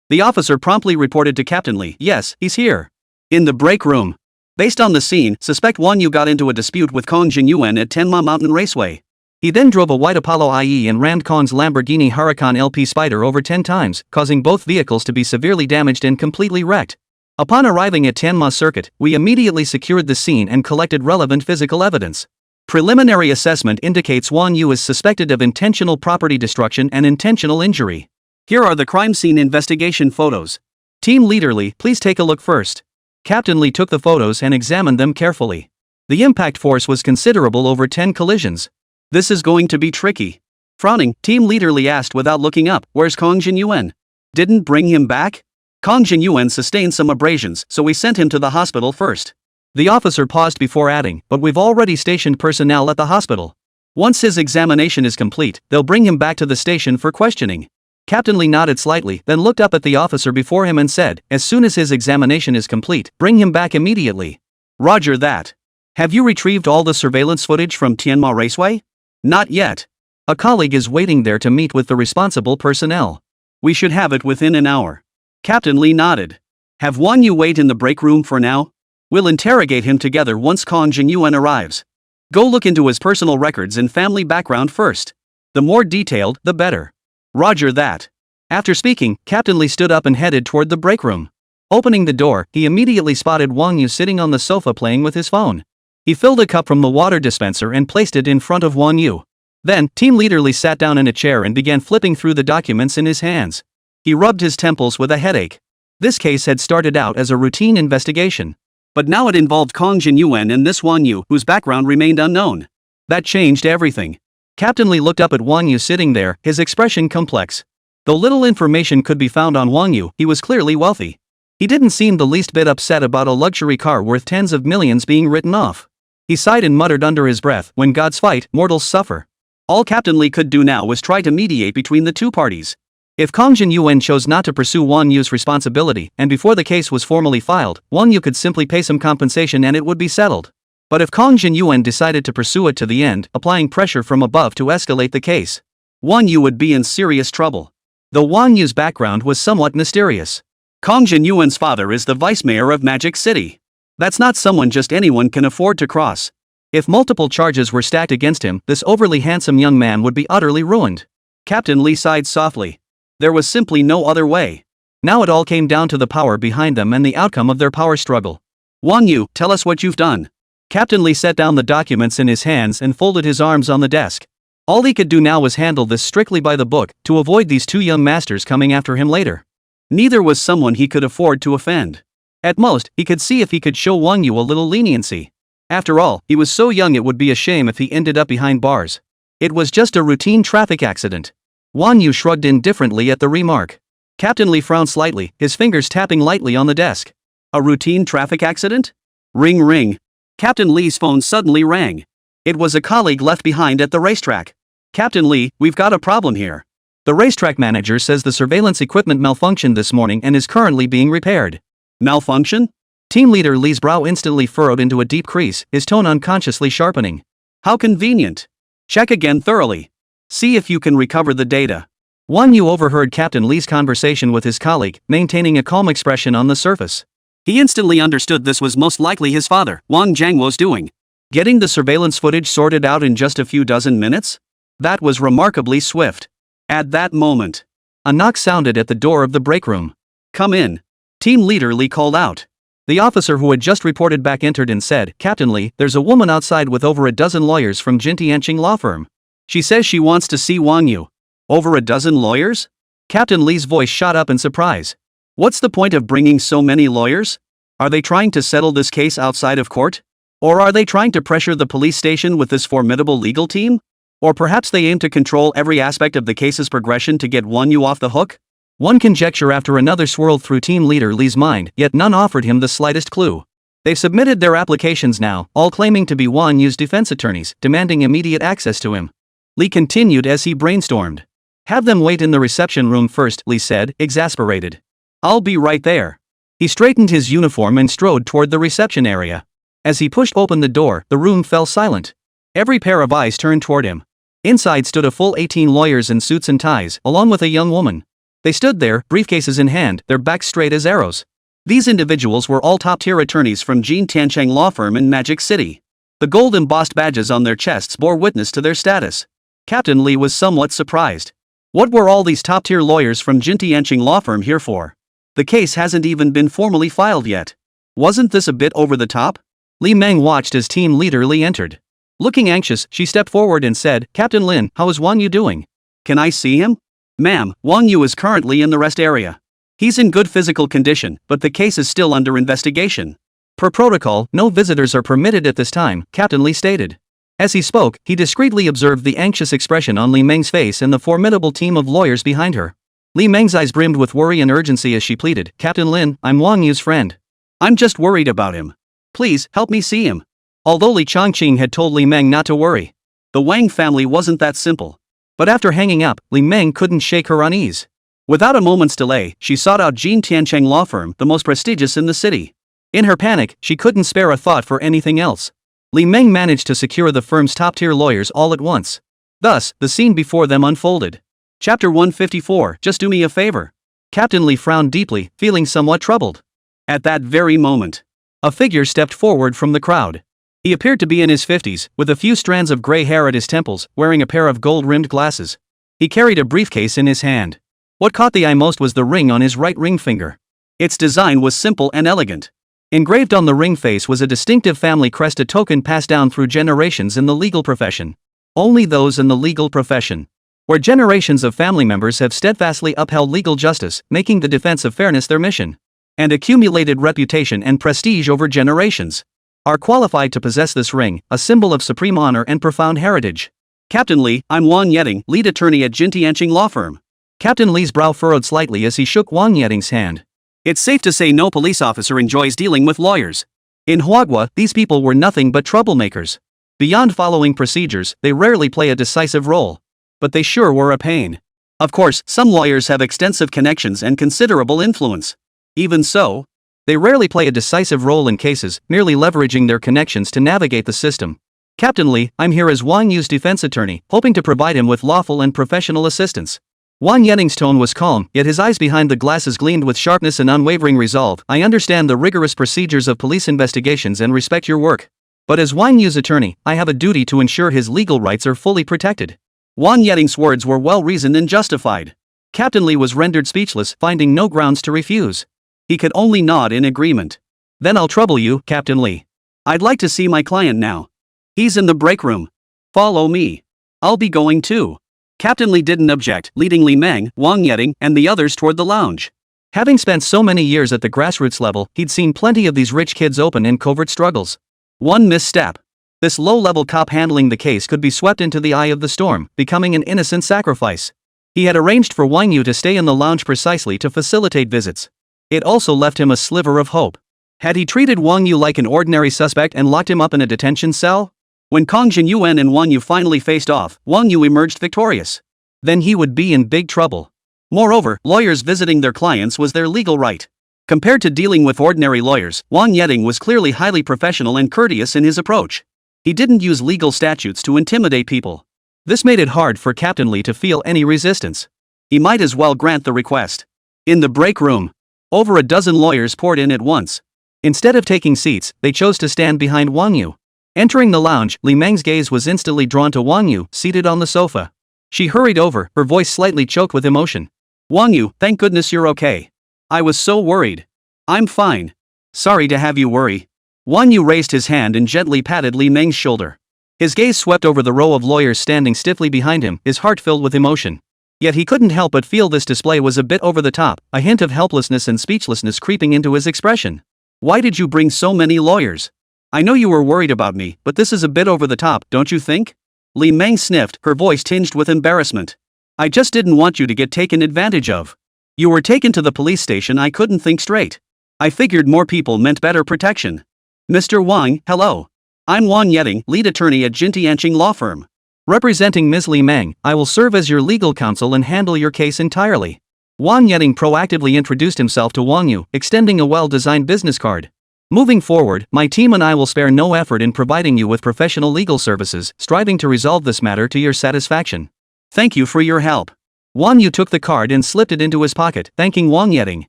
The officer promptly reported to Captain Lee, "Yes, he's here." In the break room. Based on the scene, suspect Wang Yu got into a dispute with Kong Jinyuan at Tenma Mountain Raceway. He then drove a white Apollo IE and rammed Kong's Lamborghini Huracan LP Spider over 10 times, causing both vehicles to be severely damaged and completely wrecked. Upon arriving at Tenma Circuit, we immediately secured the scene and collected relevant physical evidence. Preliminary assessment indicates Wang Yu is suspected of intentional property destruction and intentional injury. Here are the crime scene investigation photos. Team Leader Lee, please take a look first. Captain Lee took the photos and examined them carefully. The impact force was considerable over 10 collisions. This is going to be tricky. Frowning, Team Leader Lee asked without looking up, "Where's Kong Jinyuan? Didn't bring him back?" Kong Jinyuan sustained some abrasions, so we sent him to the hospital first. The officer paused before adding, "But we've already stationed personnel at the hospital. Once his examination is complete, they'll bring him back to the station for questioning." Captain Lee nodded slightly, then looked up at the officer before him and said, "As soon as his examination is complete, bring him back immediately." Roger that. Have you retrieved all the surveillance footage from Tianma Raceway? Not yet. A colleague is waiting there to meet with the responsible personnel. We should have it within an hour. Captain Lee nodded. Have Wang Yu wait in the break room for now? We'll interrogate him together once Kong Jinyuan arrives. Go look into his personal records and family background first. The more detailed, the better. Roger that. After speaking, Captain Lee stood up and headed toward the break room. Opening the door, he immediately spotted Wang Yu sitting on the sofa playing with his phone. He filled a cup from the water dispenser and placed it in front of Wang Yu. Then, Team Leader Lee sat down in a chair and began flipping through the documents in his hands. He rubbed his temples with a headache. This case had started out as a routine investigation. But now it involved Kong Jinyuan and this Wang Yu, whose background remained unknown. That changed everything. Captain Lee looked up at Wang Yu sitting there, his expression complex. Though little information could be found on Wang Yu, he was clearly wealthy. He didn't seem the least bit upset about a luxury car worth tens of millions being written off. He sighed and muttered under his breath, "When gods fight, mortals suffer." All Captain Lee could do now was try to mediate between the two parties. If Kong Jinyuan chose not to pursue Wang Yu's responsibility, and before the case was formally filed, Wang Yu could simply pay some compensation and it would be settled. But if Kong Jinyuan decided to pursue it to the end, applying pressure from above to escalate the case, Wang Yu would be in serious trouble. Though Wang Yu's background was somewhat mysterious. Kong Jinyuan's father is the vice mayor of Magic City. That's not someone just anyone can afford to cross. If multiple charges were stacked against him, this overly handsome young man would be utterly ruined. Captain Lee sighed softly. There was simply no other way. Now it all came down to the power behind them and the outcome of their power struggle. Wang Yu, tell us what you've done. Captain Lee set down the documents in his hands and folded his arms on the desk. All he could do now was handle this strictly by the book, to avoid these two young masters coming after him later. Neither was someone he could afford to offend. At most, he could see if he could show Wang Yu a little leniency. After all, he was so young it would be a shame if he ended up behind bars. It was just a routine traffic accident. Wang Yu shrugged indifferently at the remark. Captain Lee frowned slightly, his fingers tapping lightly on the desk. A routine traffic accident? Ring ring. Captain Lee's phone suddenly rang. It was a colleague left behind at the racetrack. Captain Lee, we've got a problem here. The racetrack manager says the surveillance equipment malfunctioned this morning and is currently being repaired. Malfunction? Team Leader Lee's brow instantly furrowed into a deep crease, his tone unconsciously sharpening. How convenient. Check again thoroughly. See if you can recover the data. Wang Yu overheard Captain Lee's conversation with his colleague, maintaining a calm expression on the surface. He instantly understood this was most likely his father, Wang Jiangwo's doing. Getting the surveillance footage sorted out in just a few dozen minutes? That was remarkably swift. At that moment, a knock sounded at the door of the break room. "Come in." Team leader Li called out. The officer who had just reported back entered and said, "Captain Li, there's a woman outside with over a dozen lawyers from Jintianqing law firm. She says she wants to see Wang You." "Over a dozen lawyers?" Captain Li's voice shot up in surprise. "What's the point of bringing so many lawyers? Are they trying to settle this case outside of court? Or are they trying to pressure the police station with this formidable legal team? Or perhaps they aim to control every aspect of the case's progression to get Wang You off the hook?" One conjecture after another swirled through team leader Li's mind, yet none offered him the slightest clue. They've submitted their applications now, all claiming to be Wang Yu's defense attorneys, demanding immediate access to him. Li continued as he brainstormed. "Have them wait in the reception room first," Li said, exasperated. "I'll be right there." He straightened his uniform and strode toward the reception area. As he pushed open the door, the room fell silent. Every pair of eyes turned toward him. Inside stood a full 18 lawyers in suits and ties, along with a young woman. They stood there, briefcases in hand, their backs straight as arrows. These individuals were all top-tier attorneys from Jintianqing law firm in Magic City. The gold-embossed badges on their chests bore witness to their status. Captain Li was somewhat surprised. What were all these top-tier lawyers from Jintianqing law firm here for? The case hasn't even been formally filed yet. Wasn't this a bit over the top? Li Meng watched as team leader Li entered. Looking anxious, she stepped forward and said, "Captain Lin, how is Wang Yu doing?" "Can I see him?" "Ma'am, Wang Yu is currently in the rest area. He's in good physical condition, but the case is still under investigation." Per protocol, no visitors are permitted at this time, Captain Li stated. As he spoke, he discreetly observed the anxious expression on Li Meng's face and the formidable team of lawyers behind her. Li Meng's eyes brimmed with worry and urgency as she pleaded, "Captain Lin, I'm Wang Yu's friend. I'm just worried about him. Please, help me see him." Although Li Chongqing had told Li Meng not to worry, the Wang family wasn't that simple. But after hanging up, Li Meng couldn't shake her unease. Without a moment's delay, she sought out Jintianqing law firm, the most prestigious in the city. In her panic, she couldn't spare a thought for anything else. Li Meng managed to secure the firm's top-tier lawyers all at once. Thus, the scene before them unfolded. Chapter 154, Just do me a favor. Captain Li frowned deeply, feeling somewhat troubled. At that very moment, a figure stepped forward from the crowd. He appeared to be in his 50s, with a few strands of gray hair at his temples, wearing a pair of gold-rimmed glasses. He carried a briefcase in his hand. What caught the eye most was the ring on his right ring finger. Its design was simple and elegant. Engraved on the ring face was a distinctive family crest, a token passed down through generations in the legal profession. Only those in the legal profession, where generations of family members have steadfastly upheld legal justice, making the defense of fairness their mission, and accumulated reputation and prestige over generations, are qualified to possess this ring, a symbol of supreme honor and profound heritage. "Captain Li, I'm Wang Yeding, lead attorney at Jintianqing law firm." Captain Li's brow furrowed slightly as he shook Wang Yeding's hand. It's safe to say no police officer enjoys dealing with lawyers. In Huagua, these people were nothing but troublemakers. Beyond following procedures, they rarely play a decisive role. But they sure were a pain. Of course, some lawyers have extensive connections and considerable influence. Even so, they rarely play a decisive role in cases, merely leveraging their connections to navigate the system. Captain Li, I'm here as Wang Yu's defense attorney, hoping to provide him with lawful and professional assistance. Wang Yeding's tone was calm, yet his eyes behind the glasses gleamed with sharpness and unwavering resolve. I understand the rigorous procedures of police investigations and respect your work. But as Wang Yu's attorney, I have a duty to ensure his legal rights are fully protected. Wang Yeding's words were well-reasoned and justified. Captain Li was rendered speechless, finding no grounds to refuse. He could only nod in agreement. Then I'll trouble you, Captain Li. I'd like to see my client now. He's in the break room. Follow me. I'll be going too. Captain Li didn't object, leading Li Meng, Wang Yeding, and the others toward the lounge. Having spent so many years at the grassroots level, he'd seen plenty of these rich kids' open and covert struggles. One misstep. This low-level cop handling the case could be swept into the eye of the storm, becoming an innocent sacrifice. He had arranged for Wang Yu to stay in the lounge precisely to facilitate visits. It also left him a sliver of hope. Had he treated Wang Yu like an ordinary suspect and locked him up in a detention cell? When Kong Jinyuan and Wang Yu finally faced off, Wang Yu emerged victorious. Then he would be in big trouble. Moreover, lawyers visiting their clients was their legal right. Compared to dealing with ordinary lawyers, Wang Yeding was clearly highly professional and courteous in his approach. He didn't use legal statutes to intimidate people. This made it hard for Captain Li to feel any resistance. He might as well grant the request. In the break room, over a dozen lawyers poured in at once. Instead of taking seats, they chose to stand behind Wang Yu. Entering the lounge, Li Meng's gaze was instantly drawn to Wang Yu, seated on the sofa. She hurried over, her voice slightly choked with emotion. Wang Yu, thank goodness you're okay. I was so worried. I'm fine. Sorry to have you worry. Wang Yu raised his hand and gently patted Li Meng's shoulder. His gaze swept over the row of lawyers standing stiffly behind him, his heart filled with emotion. Yet he couldn't help but feel this display was a bit over the top, a hint of helplessness and speechlessness creeping into his expression. Why did you bring so many lawyers? I know you were worried about me, but this is a bit over the top, don't you think? Li Meng sniffed, her voice tinged with embarrassment. I just didn't want you to get taken advantage of. You were taken to the police station. I couldn't think straight. I figured more people meant better protection. Mr. Wang, hello. I'm Wan Yeting, lead attorney at Jintianqing Law Firm. Representing Ms. Li Meng, I will serve as your legal counsel and handle your case entirely. Wan Yeting proactively introduced himself to Wang Yu, extending a well-designed business card. Moving forward, my team and I will spare no effort in providing you with professional legal services, striving to resolve this matter to your satisfaction. Thank you for your help. Wang Yu took the card and slipped it into his pocket, thanking Wang Yeting.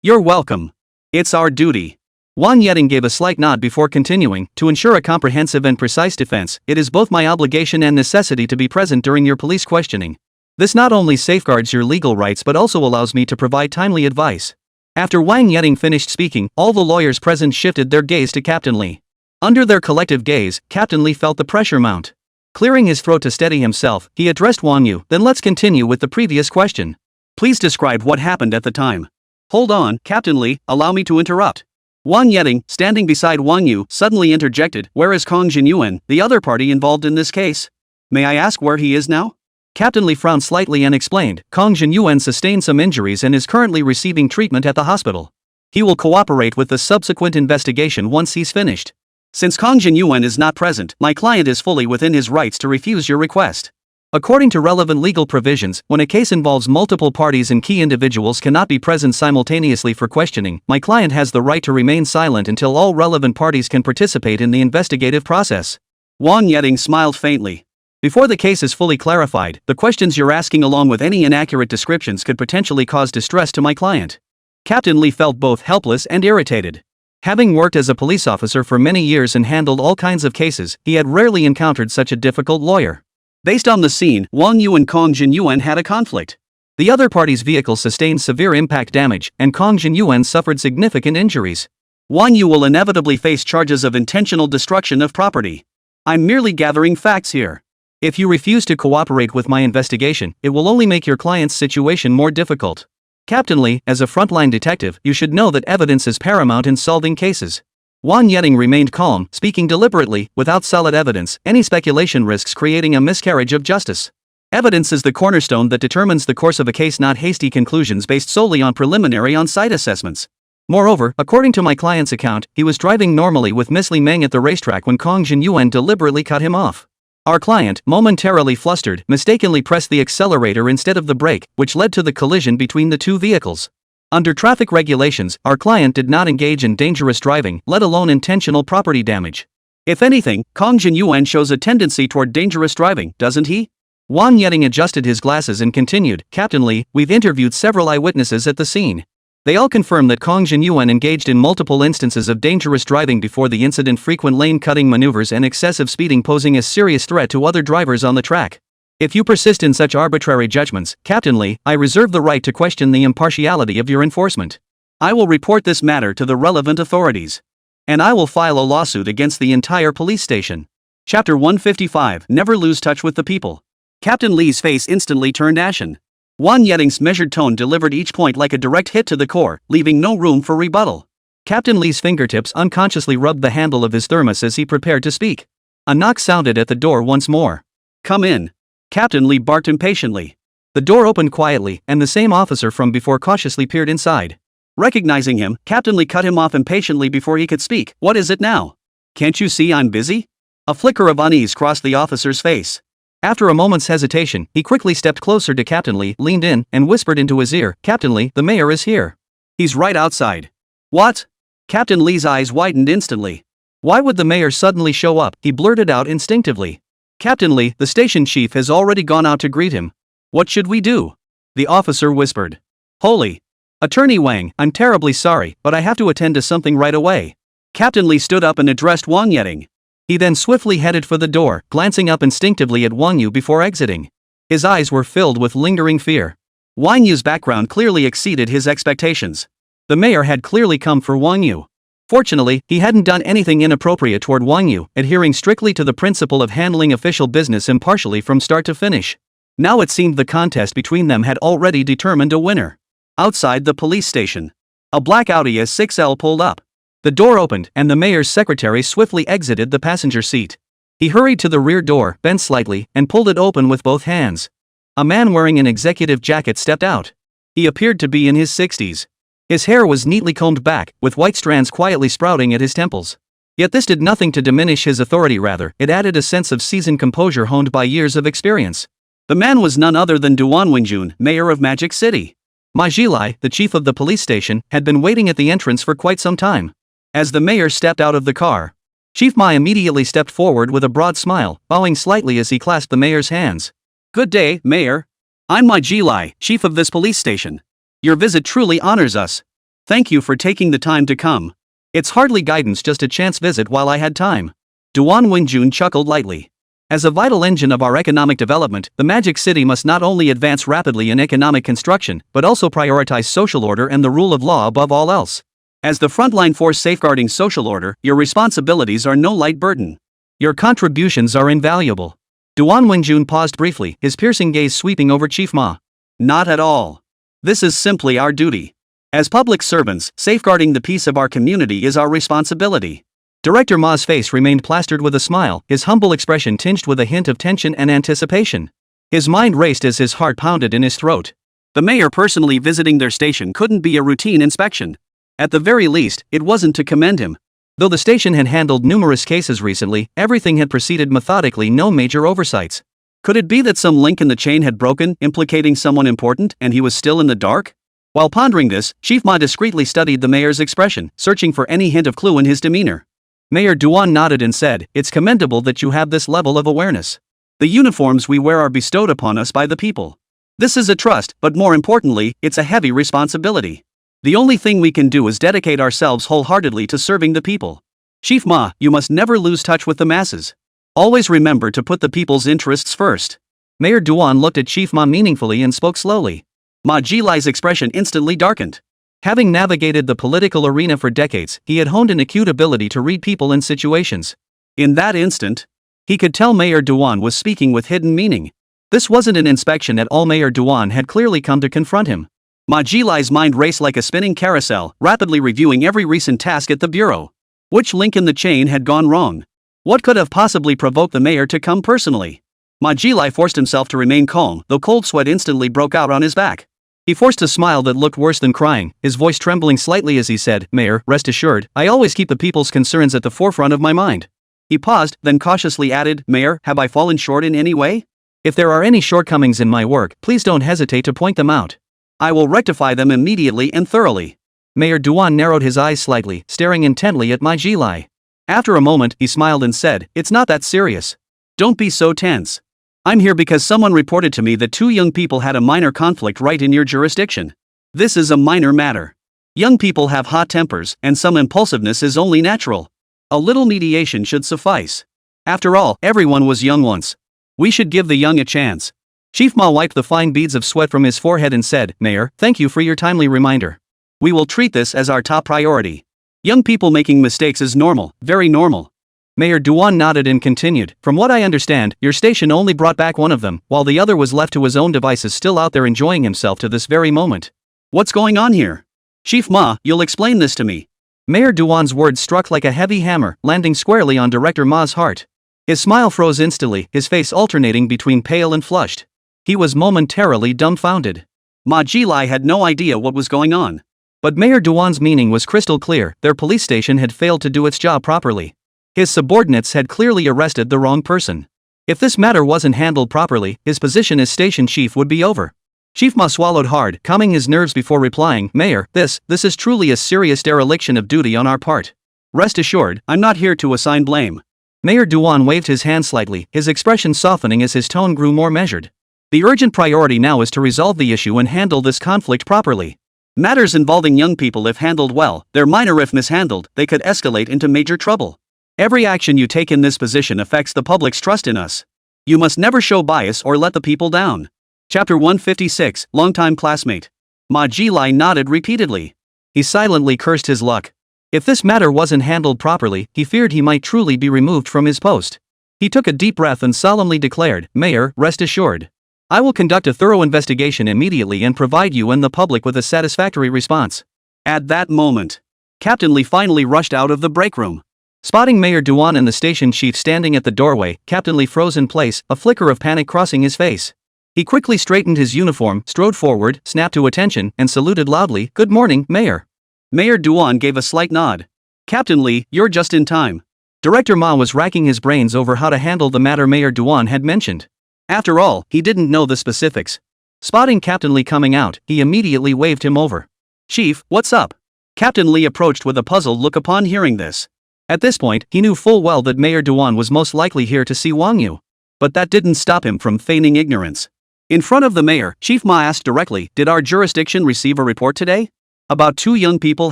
You're welcome. It's our duty. Wang Yeting gave a slight nod before continuing, to ensure a comprehensive and precise defense, it is both my obligation and necessity to be present during your police questioning. This not only safeguards your legal rights but also allows me to provide timely advice. After Wang Yeting finished speaking, all the lawyers present shifted their gaze to Captain Li. Under their collective gaze, Captain Li felt the pressure mount. Clearing his throat to steady himself, he addressed Wang Yu, then let's continue with the previous question. Please describe what happened at the time. Hold on, Captain Li, allow me to interrupt. Wang Yeting, standing beside Wang Yu, suddenly interjected, where is Kong Jinyuan, the other party involved in this case? May I ask where he is now? Captain Li frowned slightly and explained, Kong Jinyuan sustained some injuries and is currently receiving treatment at the hospital. He will cooperate with the subsequent investigation once he's finished. Since Kong Jinyuan is not present, my client is fully within his rights to refuse your request. According to relevant legal provisions, when a case involves multiple parties and key individuals cannot be present simultaneously for questioning, my client has the right to remain silent until all relevant parties can participate in the investigative process. Wang Yeting smiled faintly. Before the case is fully clarified, the questions you're asking along with any inaccurate descriptions could potentially cause distress to my client. Captain Li felt both helpless and irritated. Having worked as a police officer for many years and handled all kinds of cases, he had rarely encountered such a difficult lawyer. Based on the scene, Wang Yu and Kong Jinyuan had a conflict. The other party's vehicle sustained severe impact damage, and Kong Jinyuan suffered significant injuries. Wang Yu will inevitably face charges of intentional destruction of property. I'm merely gathering facts here. If you refuse to cooperate with my investigation, it will only make your client's situation more difficult. Captain Li, as a frontline detective, you should know that evidence is paramount in solving cases. Wang Yeting remained calm, speaking deliberately, without solid evidence, any speculation risks creating a miscarriage of justice. Evidence is the cornerstone that determines the course of a case, not hasty conclusions based solely on preliminary on-site assessments. Moreover, according to my client's account, he was driving normally with Miss Li Meng at the racetrack when Kong Jinyuan deliberately cut him off. Our client, momentarily flustered, mistakenly pressed the accelerator instead of the brake, which led to the collision between the two vehicles. Under traffic regulations, our client did not engage in dangerous driving, let alone intentional property damage. If anything, Kong Jinyuan shows a tendency toward dangerous driving, doesn't he? Wang Yeting adjusted his glasses and continued, Captain Li, we've interviewed several eyewitnesses at the scene. They all confirm that Kong Jinyuan engaged in multiple instances of dangerous driving before the incident, frequent lane-cutting maneuvers and excessive speeding posing a serious threat to other drivers on the track. If you persist in such arbitrary judgments, Captain Li, I reserve the right to question the impartiality of your enforcement. I will report this matter to the relevant authorities. And I will file a lawsuit against the entire police station. Chapter 155, Never Lose Touch with the People. Captain Li's face instantly turned ashen. Wang Yeting's measured tone delivered each point like a direct hit to the core, leaving no room for rebuttal. Captain Li's fingertips unconsciously rubbed the handle of his thermos as he prepared to speak. A knock sounded at the door once more. Come in. Captain Li barked impatiently. The door opened quietly, and the same officer from before cautiously peered inside. Recognizing him, Captain Li cut him off impatiently before he could speak. What is it now? Can't you see I'm busy? A flicker of unease crossed the officer's face. After a moment's hesitation, he quickly stepped closer to Captain Li, leaned in, and whispered into his ear, Captain Li, the mayor is here. He's right outside. What? Captain Li's eyes widened instantly. Why would the mayor suddenly show up? He blurted out instinctively. Captain Li, the station chief has already gone out to greet him. What should we do? The officer whispered. Holy. Attorney Wang, I'm terribly sorry, but I have to attend to something right away. Captain Lee stood up and addressed Wang Yeding. He then swiftly headed for the door, glancing up instinctively at Wang Yu before exiting. His eyes were filled with lingering fear. Wang Yu's background clearly exceeded his expectations. The mayor had clearly come for Wang Yu. Fortunately, he hadn't done anything inappropriate toward Wang Yu, adhering strictly to the principle of handling official business impartially from start to finish. Now it seemed the contest between them had already determined a winner. Outside the police station, a black Audi S6L pulled up. The door opened, and the mayor's secretary swiftly exited the passenger seat. He hurried to the rear door, bent slightly, and pulled it open with both hands. A man wearing an executive jacket stepped out. He appeared to be in his 60s. His hair was neatly combed back, with white strands quietly sprouting at his temples. Yet this did nothing to diminish his authority, rather, it added a sense of seasoned composure honed by years of experience. The man was none other than Duan Wenjun, mayor of Magic City. Ma Jilai, the chief of the police station, had been waiting at the entrance for quite some time. As the mayor stepped out of the car, Chief Ma immediately stepped forward with a broad smile, bowing slightly as he clasped the mayor's hands. Good day, Mayor. I'm Ma Jilai, chief of this police station. Your visit truly honors us. Thank you for taking the time to come. It's hardly guidance, just a chance visit while I had time. Duan Wenjun chuckled lightly. As a vital engine of our economic development, the Magic City must not only advance rapidly in economic construction, but also prioritize social order and the rule of law above all else. As the frontline force safeguarding social order, your responsibilities are no light burden. Your contributions are invaluable. Duan Wenjun paused briefly, his piercing gaze sweeping over Chief Ma. Not at all. This is simply our duty. As public servants, safeguarding the peace of our community is our responsibility. Director Ma's face remained plastered with a smile, his humble expression tinged with a hint of tension and anticipation. His mind raced as his heart pounded in his throat. The mayor personally visiting their station couldn't be a routine inspection. At the very least, it wasn't to commend him. Though the station had handled numerous cases recently, everything had proceeded methodically, no major oversights. Could it be that some link in the chain had broken, implicating someone important, and he was still in the dark? While pondering this, Chief Ma discreetly studied the mayor's expression, searching for any hint of clue in his demeanor. Mayor Duan nodded and said, "It's commendable that you have this level of awareness. The uniforms we wear are bestowed upon us by the people. This is a trust, but more importantly, it's a heavy responsibility. The only thing we can do is dedicate ourselves wholeheartedly to serving the people. Chief Ma, you must never lose touch with the masses. Always remember to put the people's interests first." Mayor Duan looked at Chief Ma meaningfully and spoke slowly. Ma Jilai's expression instantly darkened. Having navigated the political arena for decades, he had honed an acute ability to read people and situations. In that instant, he could tell Mayor Duan was speaking with hidden meaning. This wasn't an inspection at all. Mayor Duan had clearly come to confront him. Ma Jilai's mind raced like a spinning carousel, rapidly reviewing every recent task at the bureau. Which link in the chain had gone wrong? What could have possibly provoked the mayor to come personally? Ma Jilai forced himself to remain calm, though cold sweat instantly broke out on his back. He forced a smile that looked worse than crying, his voice trembling slightly as he said, "Mayor, rest assured, I always keep the people's concerns at the forefront of my mind." He paused, then cautiously added, "Mayor, have I fallen short in any way? If there are any shortcomings in my work, please don't hesitate to point them out. I will rectify them immediately and thoroughly." Mayor Duan narrowed his eyes slightly, staring intently at Ma Jilai. After a moment, he smiled and said, "It's not that serious. Don't be so tense. I'm here because someone reported to me that 2 young people had a minor conflict right in your jurisdiction. This is a minor matter. Young people have hot tempers, and some impulsiveness is only natural. A little mediation should suffice. After all, everyone was young once. We should give the young a chance." Chief Ma wiped the fine beads of sweat from his forehead and said, "Mayor, thank you for your timely reminder. We will treat this as our top priority. Young people making mistakes is normal, very normal." Mayor Duan nodded and continued, "From what I understand, your station only brought back one of them, while the other was left to his own devices, still out there enjoying himself to this very moment. What's going on here? Chief Ma, you'll explain this to me." Mayor Duan's words struck like a heavy hammer, landing squarely on Director Ma's heart. His smile froze instantly, his face alternating between pale and flushed. He was momentarily dumbfounded. Ma Jilai had no idea what was going on. But Mayor Duan's meaning was crystal clear: their police station had failed to do its job properly. His subordinates had clearly arrested the wrong person. If this matter wasn't handled properly, his position as station chief would be over. Chief Ma swallowed hard, calming his nerves before replying, "Mayor, this is truly a serious dereliction of duty on our part. Rest assured, I'm not here to assign blame." Mayor Duan waved his hand slightly, his expression softening as his tone grew more measured. "The urgent priority now is to resolve the issue and handle this conflict properly. Matters involving young people, if handled well, they're minor. If mishandled, they could escalate into major trouble. Every action you take in this position affects the public's trust in us. You must never show bias or let the people down. Chapter 156, Longtime Classmate. Ma Jilai nodded repeatedly. He silently cursed his luck. If this matter wasn't handled properly, he feared he might truly be removed from his post. He took a deep breath and solemnly declared, "Mayor, rest assured. I will conduct a thorough investigation immediately and provide you and the public with a satisfactory response." At that moment, Captain Lee finally rushed out of the break room. Spotting Mayor Duan and the station chief standing at the doorway, Captain Lee froze in place, a flicker of panic crossing his face. He quickly straightened his uniform, strode forward, snapped to attention, and saluted loudly, "Good morning, Mayor." Mayor Duan gave a slight nod. "Captain Lee, you're just in time." Director Ma was racking his brains over how to handle the matter Mayor Duan had mentioned. After all, he didn't know the specifics. Spotting Captain Lee coming out, he immediately waved him over. "Chief, what's up?" Captain Lee approached with a puzzled look upon hearing this. At this point, he knew full well that Mayor Duan was most likely here to see Wang You. But that didn't stop him from feigning ignorance. In front of the mayor, Chief Ma asked directly, "Did our jurisdiction receive a report today? About two young people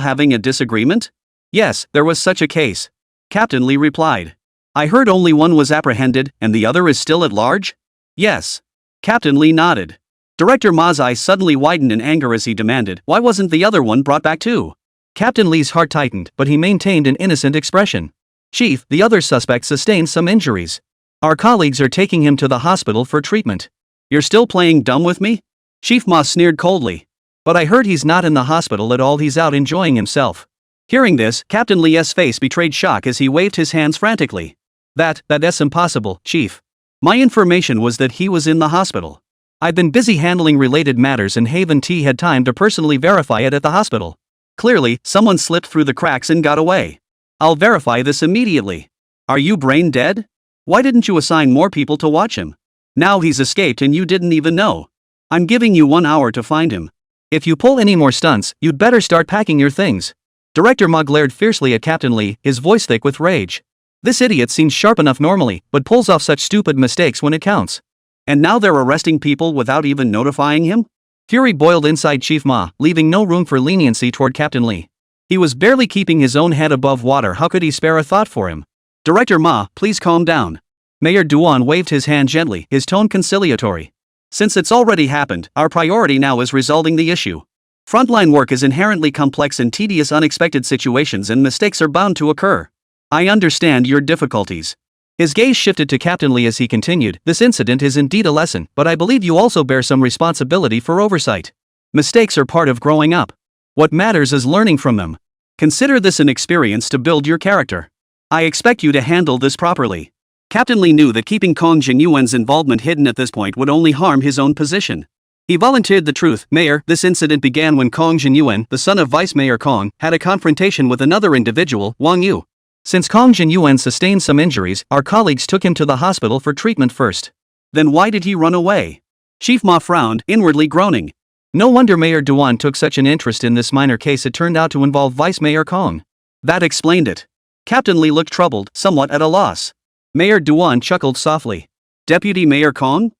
having a disagreement?" "Yes, there was such a case." Captain Lee replied. "I heard only one was apprehended, and the other is still at large?" "Yes." Captain Lee nodded. Director Ma's eyes suddenly widened in anger as he demanded, "Why wasn't the other one brought back too?" Captain Lee's heart tightened, but he maintained an innocent expression. "Chief, the other suspect sustained some injuries. Our colleagues are taking him to the hospital for treatment." "You're still playing dumb with me?" Chief Ma sneered coldly. "But I heard he's not in the hospital at all, he's out enjoying himself." Hearing this, Captain Lee's face betrayed shock as he waved his hands frantically. That's impossible, Chief. My information was that he was in the hospital. I've been busy handling related matters and haven't had time to personally verify it at the hospital. Clearly, someone slipped through the cracks and got away. I'll verify this immediately. Are you brain dead? Why didn't you assign more people to watch him? Now he's escaped and you didn't even know. I'm giving you 1 hour to find him. If you pull any more stunts, you'd better start packing your things." Director Ma glared fiercely at Captain Lee, his voice thick with rage. This idiot seems sharp enough normally, but pulls off such stupid mistakes when it counts. And now they're arresting people without even notifying him? Fury boiled inside Chief Ma, leaving no room for leniency toward Captain Lee. He was barely keeping his own head above water. How could he spare a thought for him? "Director Ma, please calm down." Mayor Duan waved his hand gently, his tone conciliatory. "Since it's already happened, our priority now is resolving the issue. Frontline work is inherently complex and tedious. Unexpected situations and mistakes are bound to occur. I understand your difficulties." His gaze shifted to Captain Lee as he continued, "This incident is indeed a lesson, but I believe you also bear some responsibility for oversight. Mistakes are part of growing up. What matters is learning from them. Consider this an experience to build your character. I expect you to handle this properly." Captain Lee knew that keeping Kong Jingyuan's involvement hidden at this point would only harm his own position. He volunteered the truth. "Mayor, this incident began when Kong Jinyuan, the son of Vice Mayor Kong, had a confrontation with another individual, Wang You. Since Kong Jinyuan sustained some injuries, our colleagues took him to the hospital for treatment first." "Then why did he run away?" Chief Ma frowned, inwardly groaning. No wonder Mayor Duan took such an interest in this minor case. It turned out to involve Vice Mayor Kong. That explained it. Captain Lee looked troubled, somewhat at a loss. Mayor Duan chuckled softly. "Deputy Mayor Kong?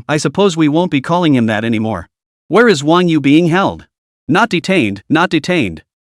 I suppose we won't be calling him that anymore. Where is Wang Yu being held?" Not detained.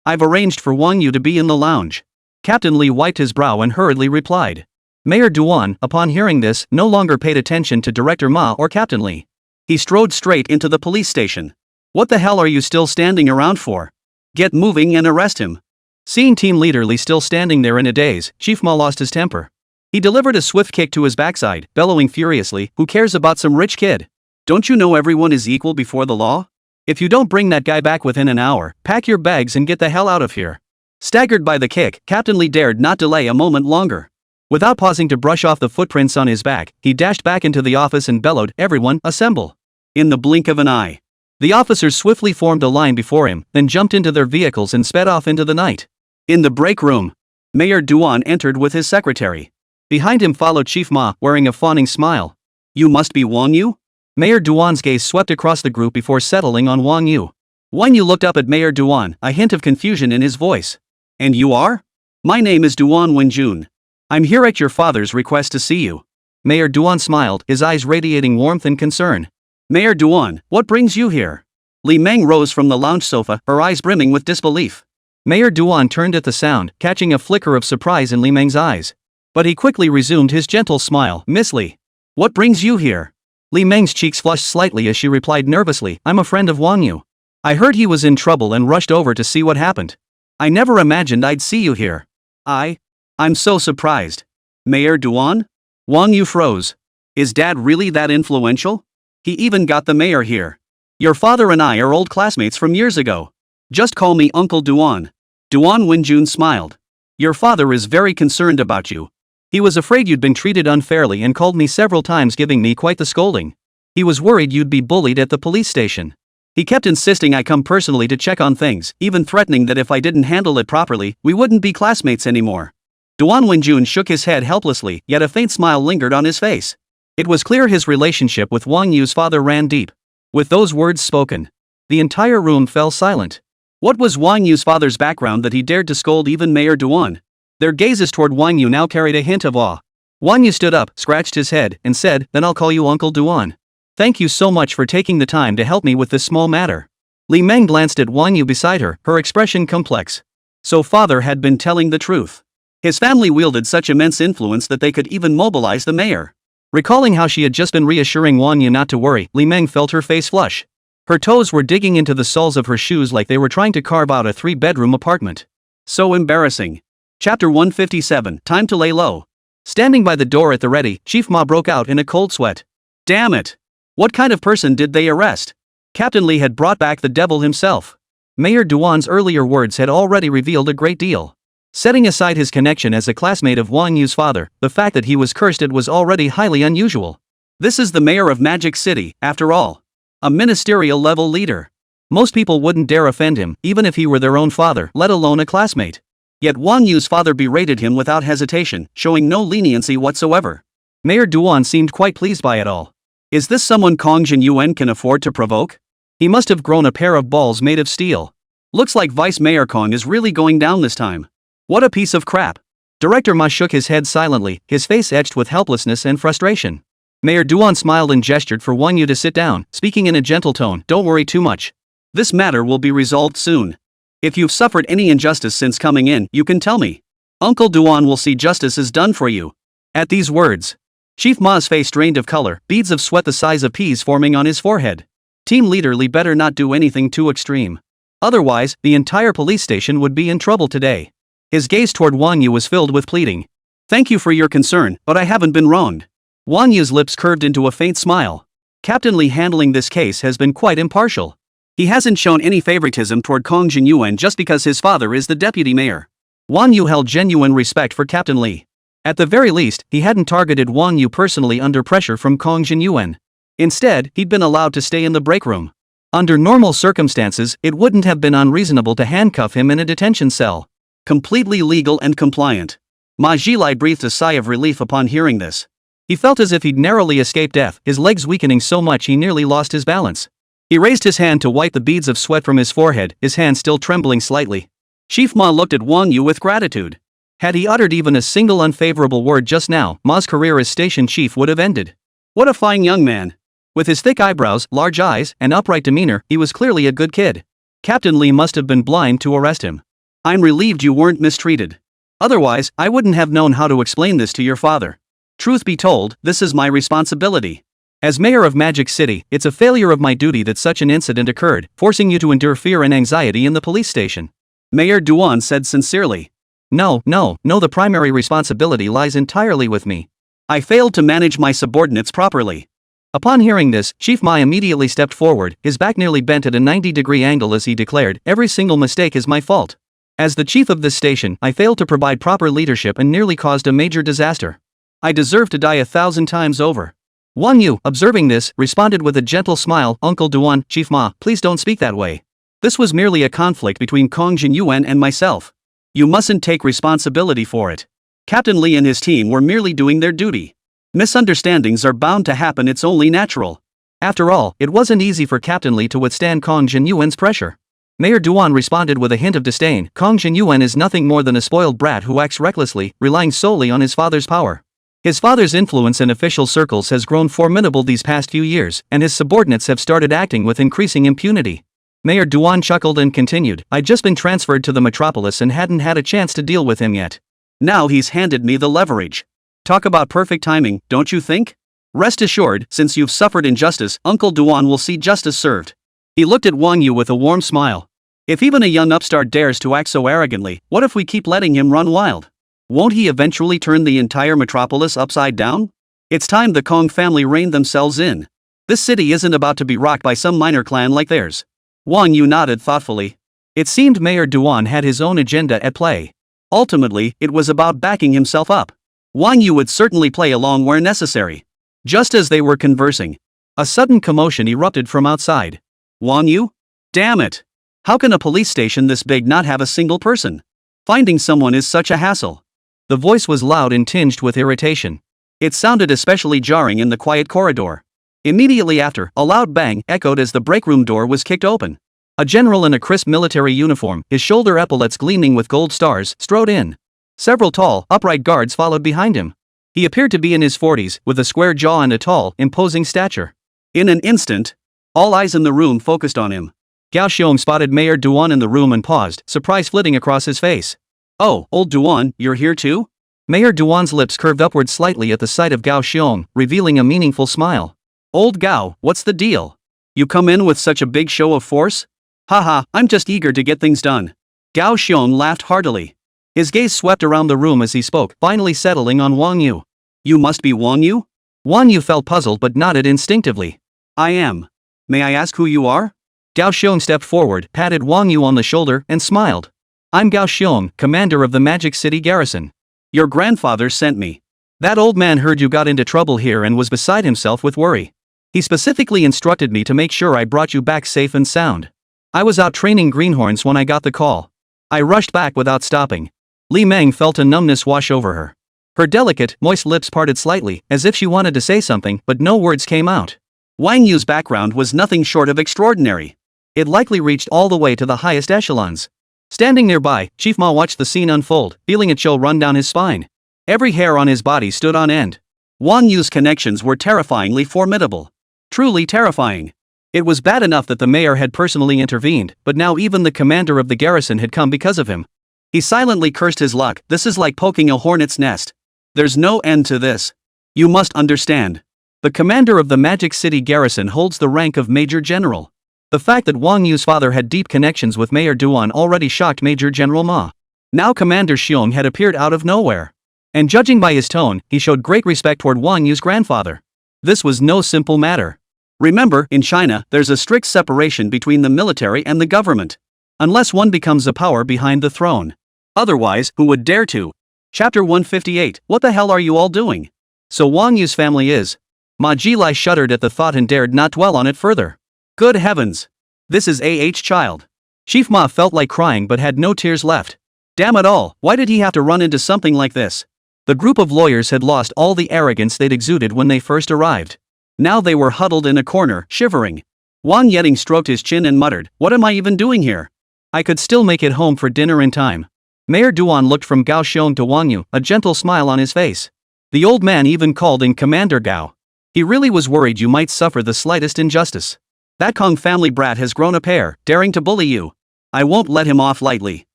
I've arranged for Wang Yu to be in the lounge." Captain Lee wiped his brow and hurriedly replied. Mayor Duan, upon hearing this, no longer paid attention to Director Ma or Captain Lee. He strode straight into the police station. "What the hell are you still standing around for? Get moving and arrest him." Seeing Team Leader Lee still standing there in a daze, Chief Ma lost his temper. He delivered a swift kick to his backside, bellowing furiously, "Who cares about some rich kid? Don't you know everyone is equal before the law? If you don't bring that guy back within an hour, pack your bags and get the hell out of here." Staggered by the kick, Captain Lee dared not delay a moment longer. Without pausing to brush off the footprints on his back, he dashed back into the office and bellowed, "Everyone, assemble." In the blink of an eye, the officers swiftly formed a line before him, then jumped into their vehicles and sped off into the night. In the break room, Mayor Duan entered with his secretary. Behind him followed Chief Ma, wearing a fawning smile. "You must be Wang Yu?" Mayor Duan's gaze swept across the group before settling on Wang Yu. Wang Yu looked up at Mayor Duan, a hint of confusion in his voice. "And you are?" "My name is Duan Wenjun. I'm here at your father's request to see you." Mayor Duan smiled, his eyes radiating warmth and concern. "Mayor Duan, what brings you here?" Li Meng rose from the lounge sofa, her eyes brimming with disbelief. Mayor Duan turned at the sound, catching a flicker of surprise in Li Meng's eyes. But he quickly resumed his gentle smile. Miss Li, what brings you here? Li Meng's cheeks flushed slightly as she replied nervously, I'm a friend of Wang You. I heard he was in trouble and rushed over to see what happened. I never imagined I'd see you here. I'm so surprised. Mayor Duan? Wang Yu froze. Is Dad really that influential? He even got the mayor here. Your father and I are old classmates from years ago. Just call me Uncle Duan. Duan Wenjun smiled. Your father is very concerned about you. He was afraid you'd been treated unfairly and called me several times, giving me quite the scolding. He was worried you'd be bullied at the police station. He kept insisting I come personally to check on things, even threatening that if I didn't handle it properly, we wouldn't be classmates anymore. Duan Wenjun shook his head helplessly, yet a faint smile lingered on his face. It was clear his relationship with Wang Yu's father ran deep. With those words spoken, the entire room fell silent. What was Wang Yu's father's background that he dared to scold even Mayor Duan? Their gazes toward Wang Yu now carried a hint of awe. Wang Yu stood up, scratched his head, and said, Then I'll call you Uncle Duan. Thank you so much for taking the time to help me with this small matter. Li Meng glanced at Wang Yu beside her, her expression complex. So father had been telling the truth. His family wielded such immense influence that they could even mobilize the mayor. Recalling how she had just been reassuring Wang Yu not to worry, Li Meng felt her face flush. Her toes were digging into the soles of her shoes like they were trying to carve out a 3-bedroom apartment. So embarrassing. Chapter 157, Time to lay low. Standing by the door at the ready, Chief Ma broke out in a cold sweat. Damn it! What kind of person did they arrest? Captain Li had brought back the devil himself. Mayor Duan's earlier words had already revealed a great deal. Setting aside his connection as a classmate of Wang Yu's father, the fact that he was cursed was already highly unusual. This is the mayor of Magic City, after all. A ministerial-level leader. Most people wouldn't dare offend him, even if he were their own father, let alone a classmate. Yet Wang Yu's father berated him without hesitation, showing no leniency whatsoever. Mayor Duan seemed quite pleased by it all. Is this someone Kong Jinyuan can afford to provoke? He must have grown a pair of balls made of steel. Looks like Vice Mayor Kong is really going down this time. What a piece of crap. Director Ma shook his head silently, his face etched with helplessness and frustration. Mayor Duan smiled and gestured for Wang Yu to sit down, speaking in a gentle tone, Don't worry too much. This matter will be resolved soon. If you've suffered any injustice since coming in, you can tell me. Uncle Duan will see justice is done for you. At these words, Chief Ma's face drained of color, beads of sweat the size of peas forming on his forehead. Team leader Li better not do anything too extreme. Otherwise, the entire police station would be in trouble today. His gaze toward Wang Yu was filled with pleading. Thank you for your concern, but I haven't been wronged. Wang Yu's lips curved into a faint smile. Captain Li handling this case has been quite impartial. He hasn't shown any favoritism toward Kong Jinyuan just because his father is the deputy mayor. Wang Yu held genuine respect for Captain Li. At the very least, he hadn't targeted Wang Yu personally under pressure from Kong Jinyuan. Instead, he'd been allowed to stay in the break room. Under normal circumstances, it wouldn't have been unreasonable to handcuff him in a detention cell. Completely legal and compliant. Ma Zhilai breathed a sigh of relief upon hearing this. He felt as if he'd narrowly escaped death, his legs weakening so much he nearly lost his balance. He raised his hand to wipe the beads of sweat from his forehead, his hand still trembling slightly. Chief Ma looked at Wang Yu with gratitude. Had he uttered even a single unfavorable word just now, Ma's career as station chief would have ended. What a fine young man. With his thick eyebrows, large eyes, and upright demeanor, he was clearly a good kid. Captain Li must have been blind to arrest him. I'm relieved you weren't mistreated. Otherwise, I wouldn't have known how to explain this to your father. Truth be told, this is my responsibility. As mayor of Magic City, it's a failure of my duty that such an incident occurred, forcing you to endure fear and anxiety in the police station. Mayor Duan said sincerely. No, the primary responsibility lies entirely with me. I failed to manage my subordinates properly. Upon hearing this, Chief Ma immediately stepped forward, his back nearly bent at a 90-degree angle as he declared, Every single mistake is my fault. As the chief of this station, I failed to provide proper leadership and nearly caused a major disaster. I deserve to die 1,000 times over. Wang Yu, observing this, responded with a gentle smile, Uncle Duan, Chief Ma, please don't speak that way. This was merely a conflict between Kong Jinyuan and myself. You mustn't take responsibility for it. Captain Li and his team were merely doing their duty. Misunderstandings are bound to happen, it's only natural. After all, it wasn't easy for Captain Li to withstand Kong Jinyuan's pressure. Mayor Duan responded with a hint of disdain, Kong Jinyuan is nothing more than a spoiled brat who acts recklessly, relying solely on his father's power. His father's influence in official circles has grown formidable these past few years, and his subordinates have started acting with increasing impunity. Mayor Duan chuckled and continued, I'd just been transferred to the metropolis and hadn't had a chance to deal with him yet. Now he's handed me the leverage. Talk about perfect timing, don't you think? Rest assured, since you've suffered injustice, Uncle Duan will see justice served. He looked at Wang Yu with a warm smile. If even a young upstart dares to act so arrogantly, what if we keep letting him run wild? Won't he eventually turn the entire metropolis upside down? It's time the Kong family reined themselves in. This city isn't about to be rocked by some minor clan like theirs. Wang Yu nodded thoughtfully. It seemed Mayor Duan had his own agenda at play. Ultimately, it was about backing himself up. Wang Yu would certainly play along where necessary. Just as they were conversing, a sudden commotion erupted from outside. Wang Yu? Damn it! How can a police station this big not have a single person? Finding someone is such a hassle. The voice was loud and tinged with irritation. It sounded especially jarring in the quiet corridor. Immediately after, a loud bang echoed as the break room door was kicked open. A general in a crisp military uniform, his shoulder epaulets gleaming with gold stars, strode in. Several tall, upright guards followed behind him. He appeared to be in his 40s, with a square jaw and a tall, imposing stature. In an instant, all eyes in the room focused on him. Gao Xiong spotted Mayor Duan in the room and paused, surprise flitting across his face. Oh, old Duan, you're here too? Mayor Duan's lips curved upward slightly at the sight of Gao Xiong, revealing a meaningful smile. Old Gao, what's the deal? You come in with such a big show of force? Haha, I'm just eager to get things done. Gao Xiong laughed heartily. His gaze swept around the room as he spoke, finally settling on Wang Yu. You must be Wang Yu? Wang Yu felt puzzled but nodded instinctively. I am. May I ask who you are? Gao Xiong stepped forward, patted Wang Yu on the shoulder, and smiled. I'm Gao Xiong, commander of the Magic City garrison. Your grandfather sent me. That old man heard you got into trouble here and was beside himself with worry. He specifically instructed me to make sure I brought you back safe and sound. I was out training greenhorns when I got the call. I rushed back without stopping. Li Meng felt a numbness wash over her. Her delicate, moist lips parted slightly, as if she wanted to say something, but no words came out. Wang Yu's background was nothing short of extraordinary. It likely reached all the way to the highest echelons. Standing nearby, Chief Ma watched the scene unfold, feeling a chill run down his spine. Every hair on his body stood on end. Wang Yu's connections were terrifyingly formidable. Truly terrifying. It was bad enough that the mayor had personally intervened, but now even the commander of the garrison had come because of him. He silently cursed his luck. This is like poking a hornet's nest. There's no end to this. You must understand. The commander of the Magic City garrison holds the rank of Major General. The fact that Wang Yu's father had deep connections with Mayor Duan already shocked Major General Ma. Now Commander Xiong had appeared out of nowhere. And judging by his tone, he showed great respect toward Wang Yu's grandfather. This was no simple matter. Remember, in China, there's a strict separation between the military and the government. Unless one becomes a power behind the throne. Otherwise, who would dare to? Chapter 158, what the hell are you all doing? So Wang Yu's family is. Ma Jilai shuddered at the thought and dared not dwell on it further. Good heavens. This is A.H. child. Chief Ma felt like crying but had no tears left. Damn it all, why did he have to run into something like this? The group of lawyers had lost all the arrogance they'd exuded when they first arrived. Now they were huddled in a corner, shivering. Wang Yeding stroked his chin and muttered, what am I even doing here? I could still make it home for dinner in time. Mayor Duan looked from Gao Xiong to Wang Yu, a gentle smile on his face. The old man even called in Commander Gao. He really was worried you might suffer the slightest injustice. That Kong family brat has grown a pair, daring to bully you. I won't let him off lightly.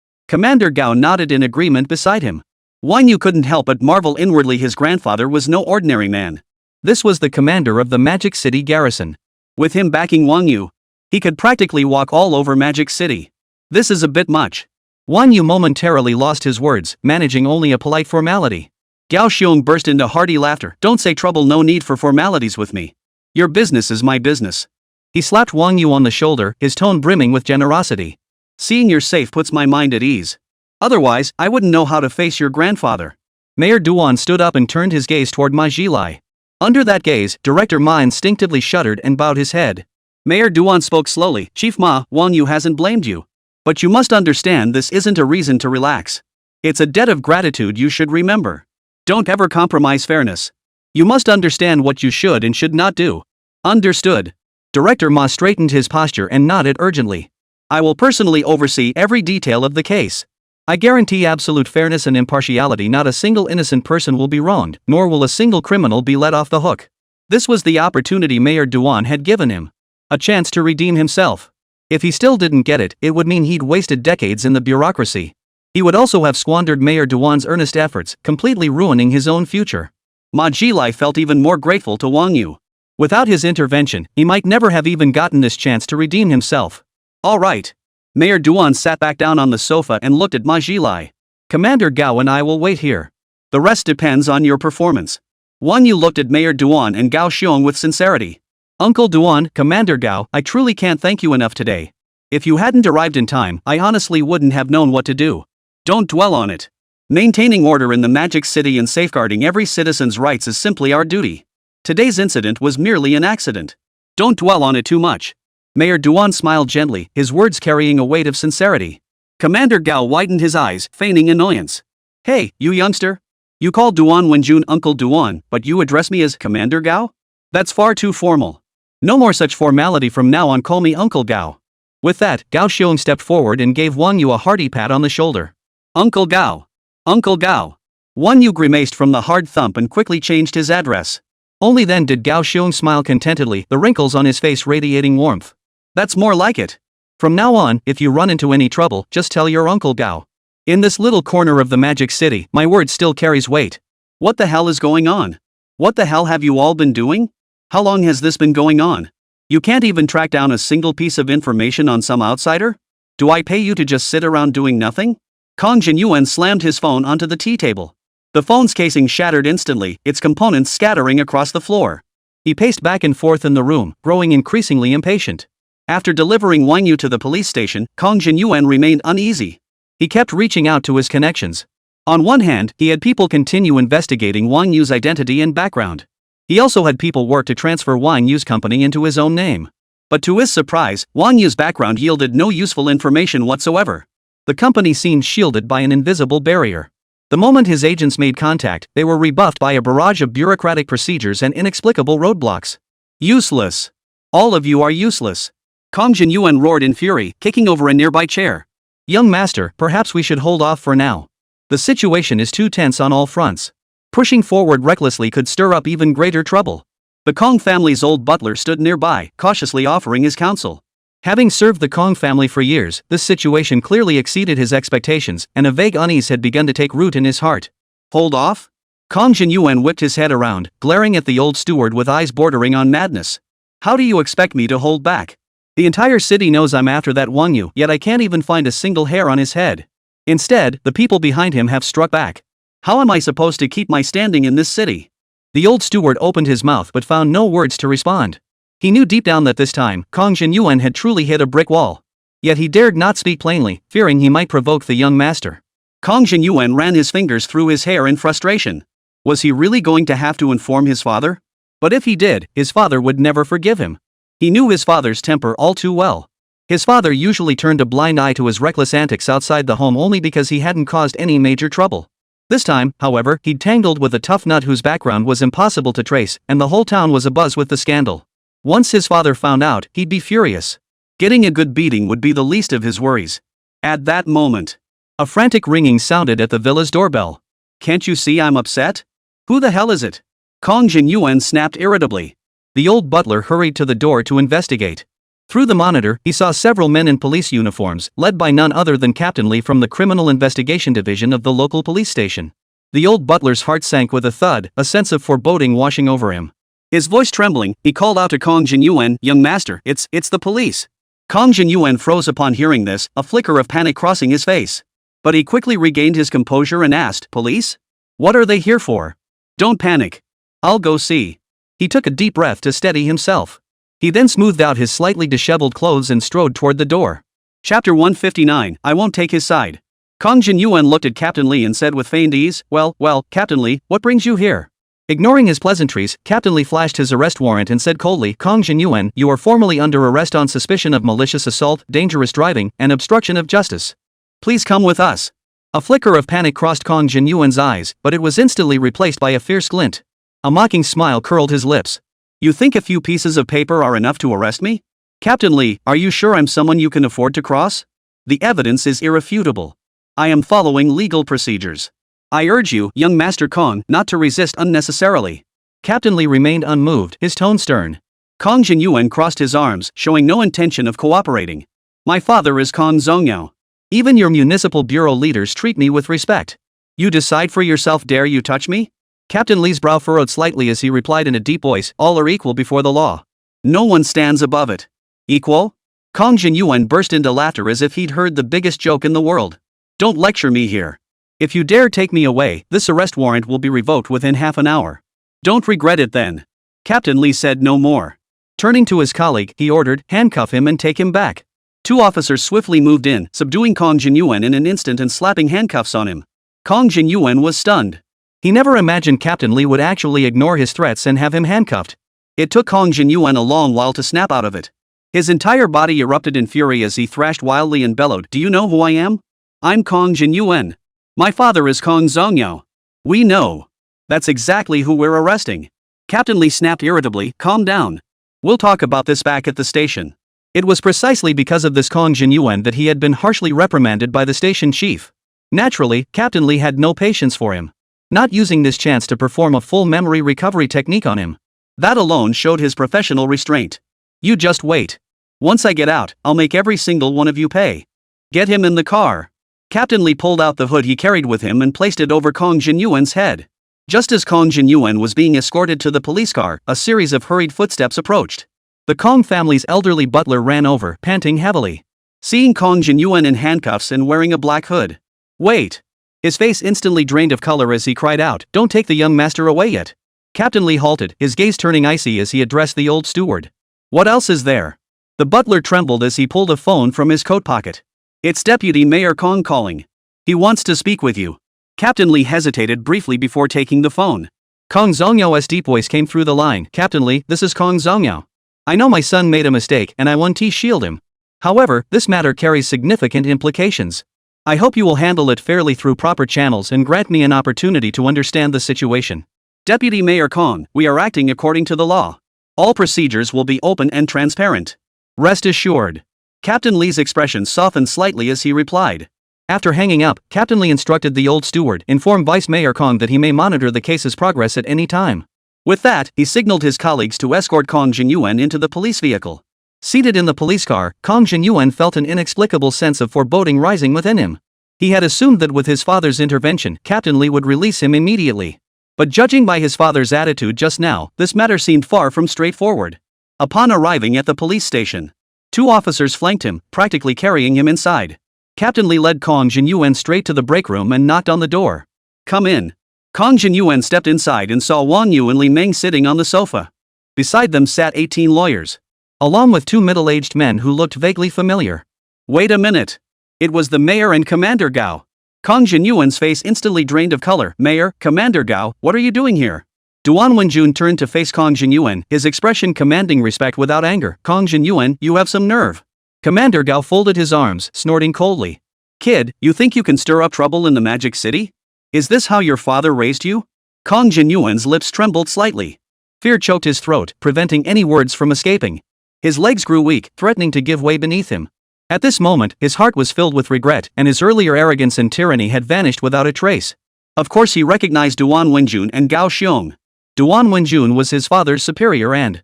Commander Gao nodded in agreement beside him. Wang Yu couldn't help but marvel inwardly his grandfather was no ordinary man. This was the commander of the Magic City garrison. With him backing Wang Yu, he could practically walk all over Magic City. This is a bit much. Wang Yu momentarily lost his words, managing only a polite formality. Gao Xiong burst into hearty laughter. Don't say trouble, no need for formalities with me. Your business is my business. He slapped Wang Yu on the shoulder, his tone brimming with generosity. Seeing you're safe puts my mind at ease. Otherwise, I wouldn't know how to face your grandfather. Mayor Duan stood up and turned his gaze toward Ma Jilai. Under that gaze, Director Ma instinctively shuddered and bowed his head. Mayor Duan spoke slowly. Chief Ma, Wang Yu hasn't blamed you. But you must understand this isn't a reason to relax. It's a debt of gratitude you should remember. Don't ever compromise fairness. You must understand what you should and should not do. Understood. Director Ma straightened his posture and nodded urgently. I will personally oversee every detail of the case. I guarantee absolute fairness and impartiality. Not a single innocent person will be wronged, nor will a single criminal be let off the hook. This was the opportunity Mayor Duan had given him. A chance to redeem himself. If he still didn't get it, it would mean he'd wasted decades in the bureaucracy. He would also have squandered Mayor Duan's earnest efforts, completely ruining his own future. Ma Jilai felt even more grateful to Wang Yu. Without his intervention, he might never have even gotten this chance to redeem himself. All right. Mayor Duan sat back down on the sofa and looked at Ma Jilai. Commander Gao and I will wait here. The rest depends on your performance. Wang Yu looked at Mayor Duan and Gao Xiong with sincerity. Uncle Duan, Commander Gao, I truly can't thank you enough today. If you hadn't arrived in time, I honestly wouldn't have known what to do. Don't dwell on it. Maintaining order in the Magic City and safeguarding every citizen's rights is simply our duty. Today's incident was merely an accident. Don't dwell on it too much. Mayor Duan smiled gently, his words carrying a weight of sincerity. Commander Gao widened his eyes, feigning annoyance. Hey, you youngster. You call Duan Wenjun Uncle Duan, but you address me as Commander Gao? That's far too formal. No more such formality from now on, call me Uncle Gao. With that, Gao Xiong stepped forward and gave Wang Yu a hearty pat on the shoulder. Uncle Gao. Uncle Gao. Wang Yu grimaced from the hard thump and quickly changed his address. Only then did Gao Xiong smile contentedly, the wrinkles on his face radiating warmth. That's more like it. From now on, if you run into any trouble, just tell your Uncle Gao. In this little corner of the Magic City, my word still carries weight. What the hell is going on? What the hell have you all been doing? How long has this been going on? You can't even track down a single piece of information on some outsider? Do I pay you to just sit around doing nothing? Kong Jinyuan slammed his phone onto the tea table. The phone's casing shattered instantly, its components scattering across the floor. He paced back and forth in the room, growing increasingly impatient. After delivering Wang Yu to the police station, Kong Jinyuan remained uneasy. He kept reaching out to his connections. On one hand, he had people continue investigating Wang Yu's identity and background. He also had people work to transfer Wang Yu's company into his own name. But to his surprise, Wang Yu's background yielded no useful information whatsoever. The company seemed shielded by an invisible barrier. The moment his agents made contact, they were rebuffed by a barrage of bureaucratic procedures and inexplicable roadblocks. Useless. All of you are useless. Kong Jinyuan roared in fury, kicking over a nearby chair. Young master, perhaps we should hold off for now. The situation is too tense on all fronts. Pushing forward recklessly could stir up even greater trouble. The Kong family's old butler stood nearby, cautiously offering his counsel. Having served the Kong family for years, this situation clearly exceeded his expectations, and a vague unease had begun to take root in his heart. Hold off? Kong Jinyuan whipped his head around, glaring at the old steward with eyes bordering on madness. How do you expect me to hold back? The entire city knows I'm after that Wang Yu, yet I can't even find a single hair on his head. Instead, the people behind him have struck back. How am I supposed to keep my standing in this city? The old steward opened his mouth but found no words to respond. He knew deep down that this time, Kong Jinyuan had truly hit a brick wall. Yet he dared not speak plainly, fearing he might provoke the young master. Kong Jinyuan ran his fingers through his hair in frustration. Was he really going to have to inform his father? But if he did, his father would never forgive him. He knew his father's temper all too well. His father usually turned a blind eye to his reckless antics outside the home only because he hadn't caused any major trouble. This time, however, he'd tangled with a tough nut whose background was impossible to trace, and the whole town was abuzz with the scandal. Once his father found out, he'd be furious. Getting a good beating would be the least of his worries. At that moment, a frantic ringing sounded at the villa's doorbell. Can't you see I'm upset? Who the hell is it? Kong Jinyuan snapped irritably. The old butler hurried to the door to investigate. Through the monitor, he saw several men in police uniforms, led by none other than Captain Lee from the Criminal Investigation Division of the local police station. The old butler's heart sank with a thud, a sense of foreboding washing over him. His voice trembling, he called out to Kong Jinyuan, "Young master, it's the police." Kong Jinyuan froze upon hearing this, a flicker of panic crossing his face. But he quickly regained his composure and asked, "Police? What are they here for?" "Don't panic. I'll go see." He took a deep breath to steady himself. He then smoothed out his slightly disheveled clothes and strode toward the door. Chapter 159, I won't take his side. Kong Jinyuan looked at Captain Lee and said with feigned ease, Well, Captain Lee, what brings you here?" Ignoring his pleasantries, Captain Lee flashed his arrest warrant and said coldly, "Kong Jinyuan, you are formally under arrest on suspicion of malicious assault, dangerous driving, and obstruction of justice. Please come with us." A flicker of panic crossed Kong Jinyuan's eyes, but it was instantly replaced by a fierce glint. A mocking smile curled his lips. "You think a few pieces of paper are enough to arrest me? Captain Lee, are you sure I'm someone you can afford to cross? The evidence is irrefutable. I am following legal procedures. I urge you, young Master Kong, not to resist unnecessarily." Captain Lee remained unmoved, his tone stern. Kong Jinyuan crossed his arms, showing no intention of cooperating. My father is Kong Zongyao. Even your municipal bureau leaders treat me with respect. You decide for yourself, dare you touch me? Captain Li's brow furrowed slightly as he replied in a deep voice, all are equal before the law. No one stands above it. Equal? Kong Jinyuan burst into laughter as if he'd heard the biggest joke in the world. Don't lecture me here. If you dare take me away, this arrest warrant will be revoked within half an hour. Don't regret it then. Captain Li said no more. Turning to his colleague, he ordered, handcuff him and take him back. 2 officers swiftly moved in, subduing Kong Jinyuan in an instant and slapping handcuffs on him. Kong Jinyuan was stunned. He never imagined Captain Li would actually ignore his threats and have him handcuffed. It took Kong Jinyuan a long while to snap out of it. His entire body erupted in fury as he thrashed wildly and bellowed, "Do you know who I am? I'm Kong Jinyuan. My father is Kong Zongyao. We know. That's exactly who we're arresting." Captain Li snapped irritably, "Calm down. We'll talk about this back at the station." It was precisely because of this Kong Jinyuan that he had been harshly reprimanded by the station chief. Naturally, Captain Li had no patience for him. Not using this chance to perform a full memory recovery technique on him. That alone showed his professional restraint. "You just wait. Once I get out, I'll make every single one of you pay. Get him in the car." Captain Li pulled out the hood he carried with him and placed it over Kong Jinyuan's head. Just as Kong Jinyuan was being escorted to the police car, a series of hurried footsteps approached. The Kong family's elderly butler ran over, panting heavily. Seeing Kong Jinyuan in handcuffs and wearing a black hood. "Wait." His face instantly drained of color as he cried out, "Don't take the young master away yet." Captain Li halted, his gaze turning icy as he addressed the old steward. "What else is there?" The butler trembled as he pulled a phone from his coat pocket. "It's Deputy Mayor Kong calling. He wants to speak with you." Captain Li hesitated briefly before taking the phone. Kong Zongyao's deep voice came through the line. "Captain Li, this is Kong Zongyao. I know my son made a mistake and I want to shield him. However, this matter carries significant implications. I hope you will handle it fairly through proper channels and grant me an opportunity to understand the situation." "Deputy Mayor Kong, we are acting according to the law. All procedures will be open and transparent. Rest assured." Captain Li's expression softened slightly as he replied. After hanging up, Captain Li instructed the old steward, "Inform Vice Mayor Kong that he may monitor the case's progress at any time." With that, he signaled his colleagues to escort Kong Jinyuan into the police vehicle. Seated in the police car, Kong Jinyuan felt an inexplicable sense of foreboding rising within him. He had assumed that with his father's intervention, Captain Li would release him immediately. But judging by his father's attitude just now, this matter seemed far from straightforward. Upon arriving at the police station, 2 officers flanked him, practically carrying him inside. Captain Li led Kong Jinyuan straight to the break room and knocked on the door. "Come in." Kong Jinyuan stepped inside and saw Wang You and Li Meng sitting on the sofa. Beside them sat 18 lawyers, along with 2 middle-aged men who looked vaguely familiar. "Wait a minute. It was the mayor and Commander Gao." Kong Jinyuan's face instantly drained of color. "Mayor, Commander Gao, what are you doing here?" Duan Wenjun turned to face Kong Jinyuan, his expression commanding respect without anger. "Kong Jinyuan, you have some nerve." Commander Gao folded his arms, snorting coldly. "Kid, you think you can stir up trouble in the Magic City? Is this how your father raised you?" Kong Jinyuan's lips trembled slightly. Fear choked his throat, preventing any words from escaping. His legs grew weak, threatening to give way beneath him. At this moment, his heart was filled with regret, and his earlier arrogance and tyranny had vanished without a trace. Of course he recognized Duan Wenjun and Gao Xiong. Duan Wenjun was his father's superior and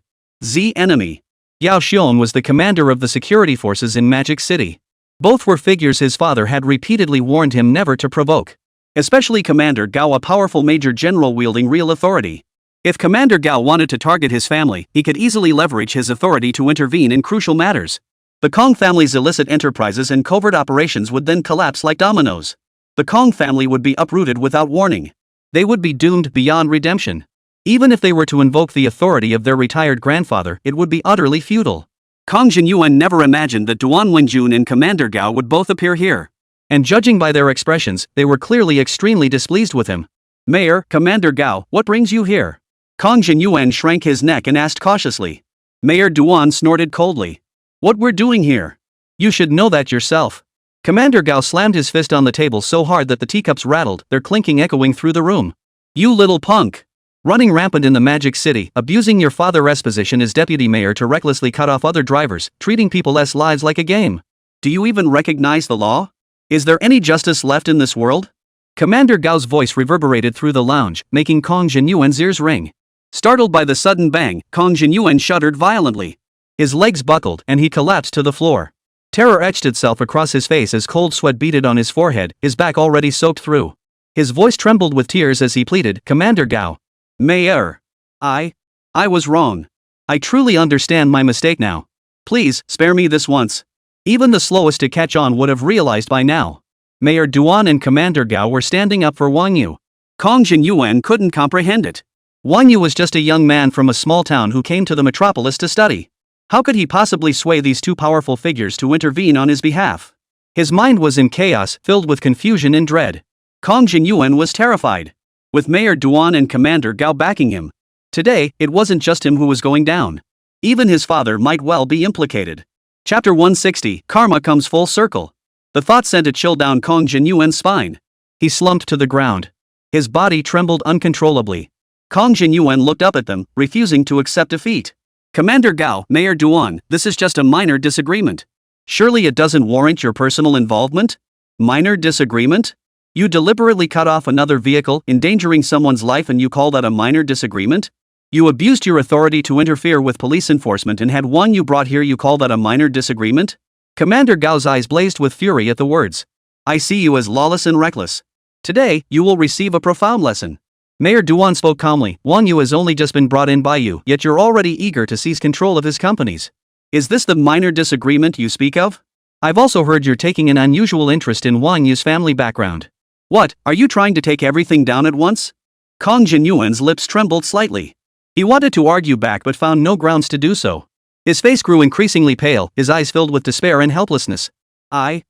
enemy. Yao Xiong was the commander of the security forces in Magic City. Both were figures his father had repeatedly warned him never to provoke. Especially Commander Gao, a powerful major general wielding real authority. If Commander Gao wanted to target his family, he could easily leverage his authority to intervene in crucial matters. The Kong family's illicit enterprises and covert operations would then collapse like dominoes. The Kong family would be uprooted without warning. They would be doomed beyond redemption. Even if they were to invoke the authority of their retired grandfather, it would be utterly futile. Kong Jinyuan never imagined that Duan Wenjun and Commander Gao would both appear here. And judging by their expressions, they were clearly extremely displeased with him. "Mayor, Commander Gao, what brings you here?" Kong Jinyuan shrank his neck and asked cautiously. Mayor Duan snorted coldly. "What we're doing here? You should know that yourself." Commander Gao slammed his fist on the table so hard that the teacups rattled, their clinking echoing through the room. "You little punk. Running rampant in the Magic City, abusing your father's position as deputy mayor to recklessly cut off other drivers, treating people's lives like a game. Do you even recognize the law? Is there any justice left in this world?" Commander Gao's voice reverberated through the lounge, making Kong Jinyuan's ears ring. Startled by the sudden bang, Kong Jinyuan shuddered violently. His legs buckled and he collapsed to the floor. Terror etched itself across his face as cold sweat beaded on his forehead, his back already soaked through. His voice trembled with tears as he pleaded, "Commander Gao. Mayor. I was wrong. I truly understand my mistake now. Please, spare me this once." Even the slowest to catch on would have realized by now. Mayor Duan and Commander Gao were standing up for Wang You. Kong Jinyuan couldn't comprehend it. Wang Yu was just a young man from a small town who came to the metropolis to study. How could he possibly sway these two powerful figures to intervene on his behalf? His mind was in chaos, filled with confusion and dread. Kong Jinyuan was terrified. With Mayor Duan and Commander Gao backing him. Today, it wasn't just him who was going down. Even his father might well be implicated. Chapter 160, Karma Comes Full Circle. The thought sent a chill down Kong Jinyuan's spine. He slumped to the ground. His body trembled uncontrollably. Kong Jinyuan looked up at them, refusing to accept defeat. "Commander Gao, Mayor Duan, this is just a minor disagreement. Surely it doesn't warrant your personal involvement?" "Minor disagreement? You deliberately cut off another vehicle, endangering someone's life, and you call that a minor disagreement? You abused your authority to interfere with police enforcement and had Wang You brought here, you call that a minor disagreement?" Commander Gao's eyes blazed with fury at the words. "I see you as lawless and reckless. Today, you will receive a profound lesson." Mayor Duan spoke calmly. "Wang Yu has only just been brought in by you, yet you're already eager to seize control of his companies. Is this the minor disagreement you speak of? I've also heard you're taking an unusual interest in Wang Yu's family background. What, are you trying to take everything down at once?" Kong Jinyuan's lips trembled slightly. He wanted to argue back but found no grounds to do so. His face grew increasingly pale, his eyes filled with despair and helplessness. I.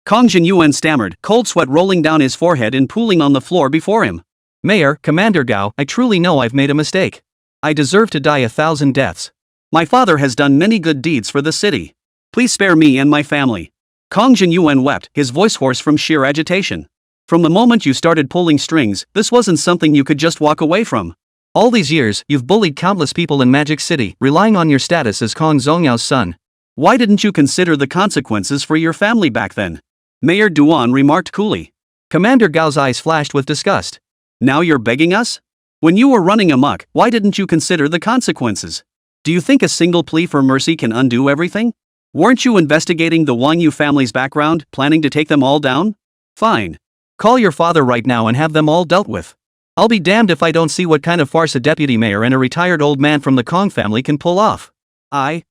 Kong Jinyuan stammered, cold sweat rolling down his forehead and pooling on the floor before him. "Mayor, Commander Gao, I truly know I've made a mistake. I deserve to die 1,000 deaths. My father has done many good deeds for the city. Please spare me and my family." Kong Jinyuan wept, his voice hoarse from sheer agitation. "From the moment you started pulling strings, this wasn't something you could just walk away from. All these years, you've bullied countless people in Magic City, relying on your status as Kong Zhongyao's son. Why didn't you consider the consequences for your family back then?" Mayor Duan remarked coolly. Commander Gao's eyes flashed with disgust. "Now you're begging us? When you were running amok, why didn't you consider the consequences? Do you think a single plea for mercy can undo everything? Weren't you investigating the Wang Yu family's background, planning to take them all down? Fine. Call your father right now and have them all dealt with. I'll be damned if I don't see what kind of farce a deputy mayor and a retired old man from the Kong family can pull off." I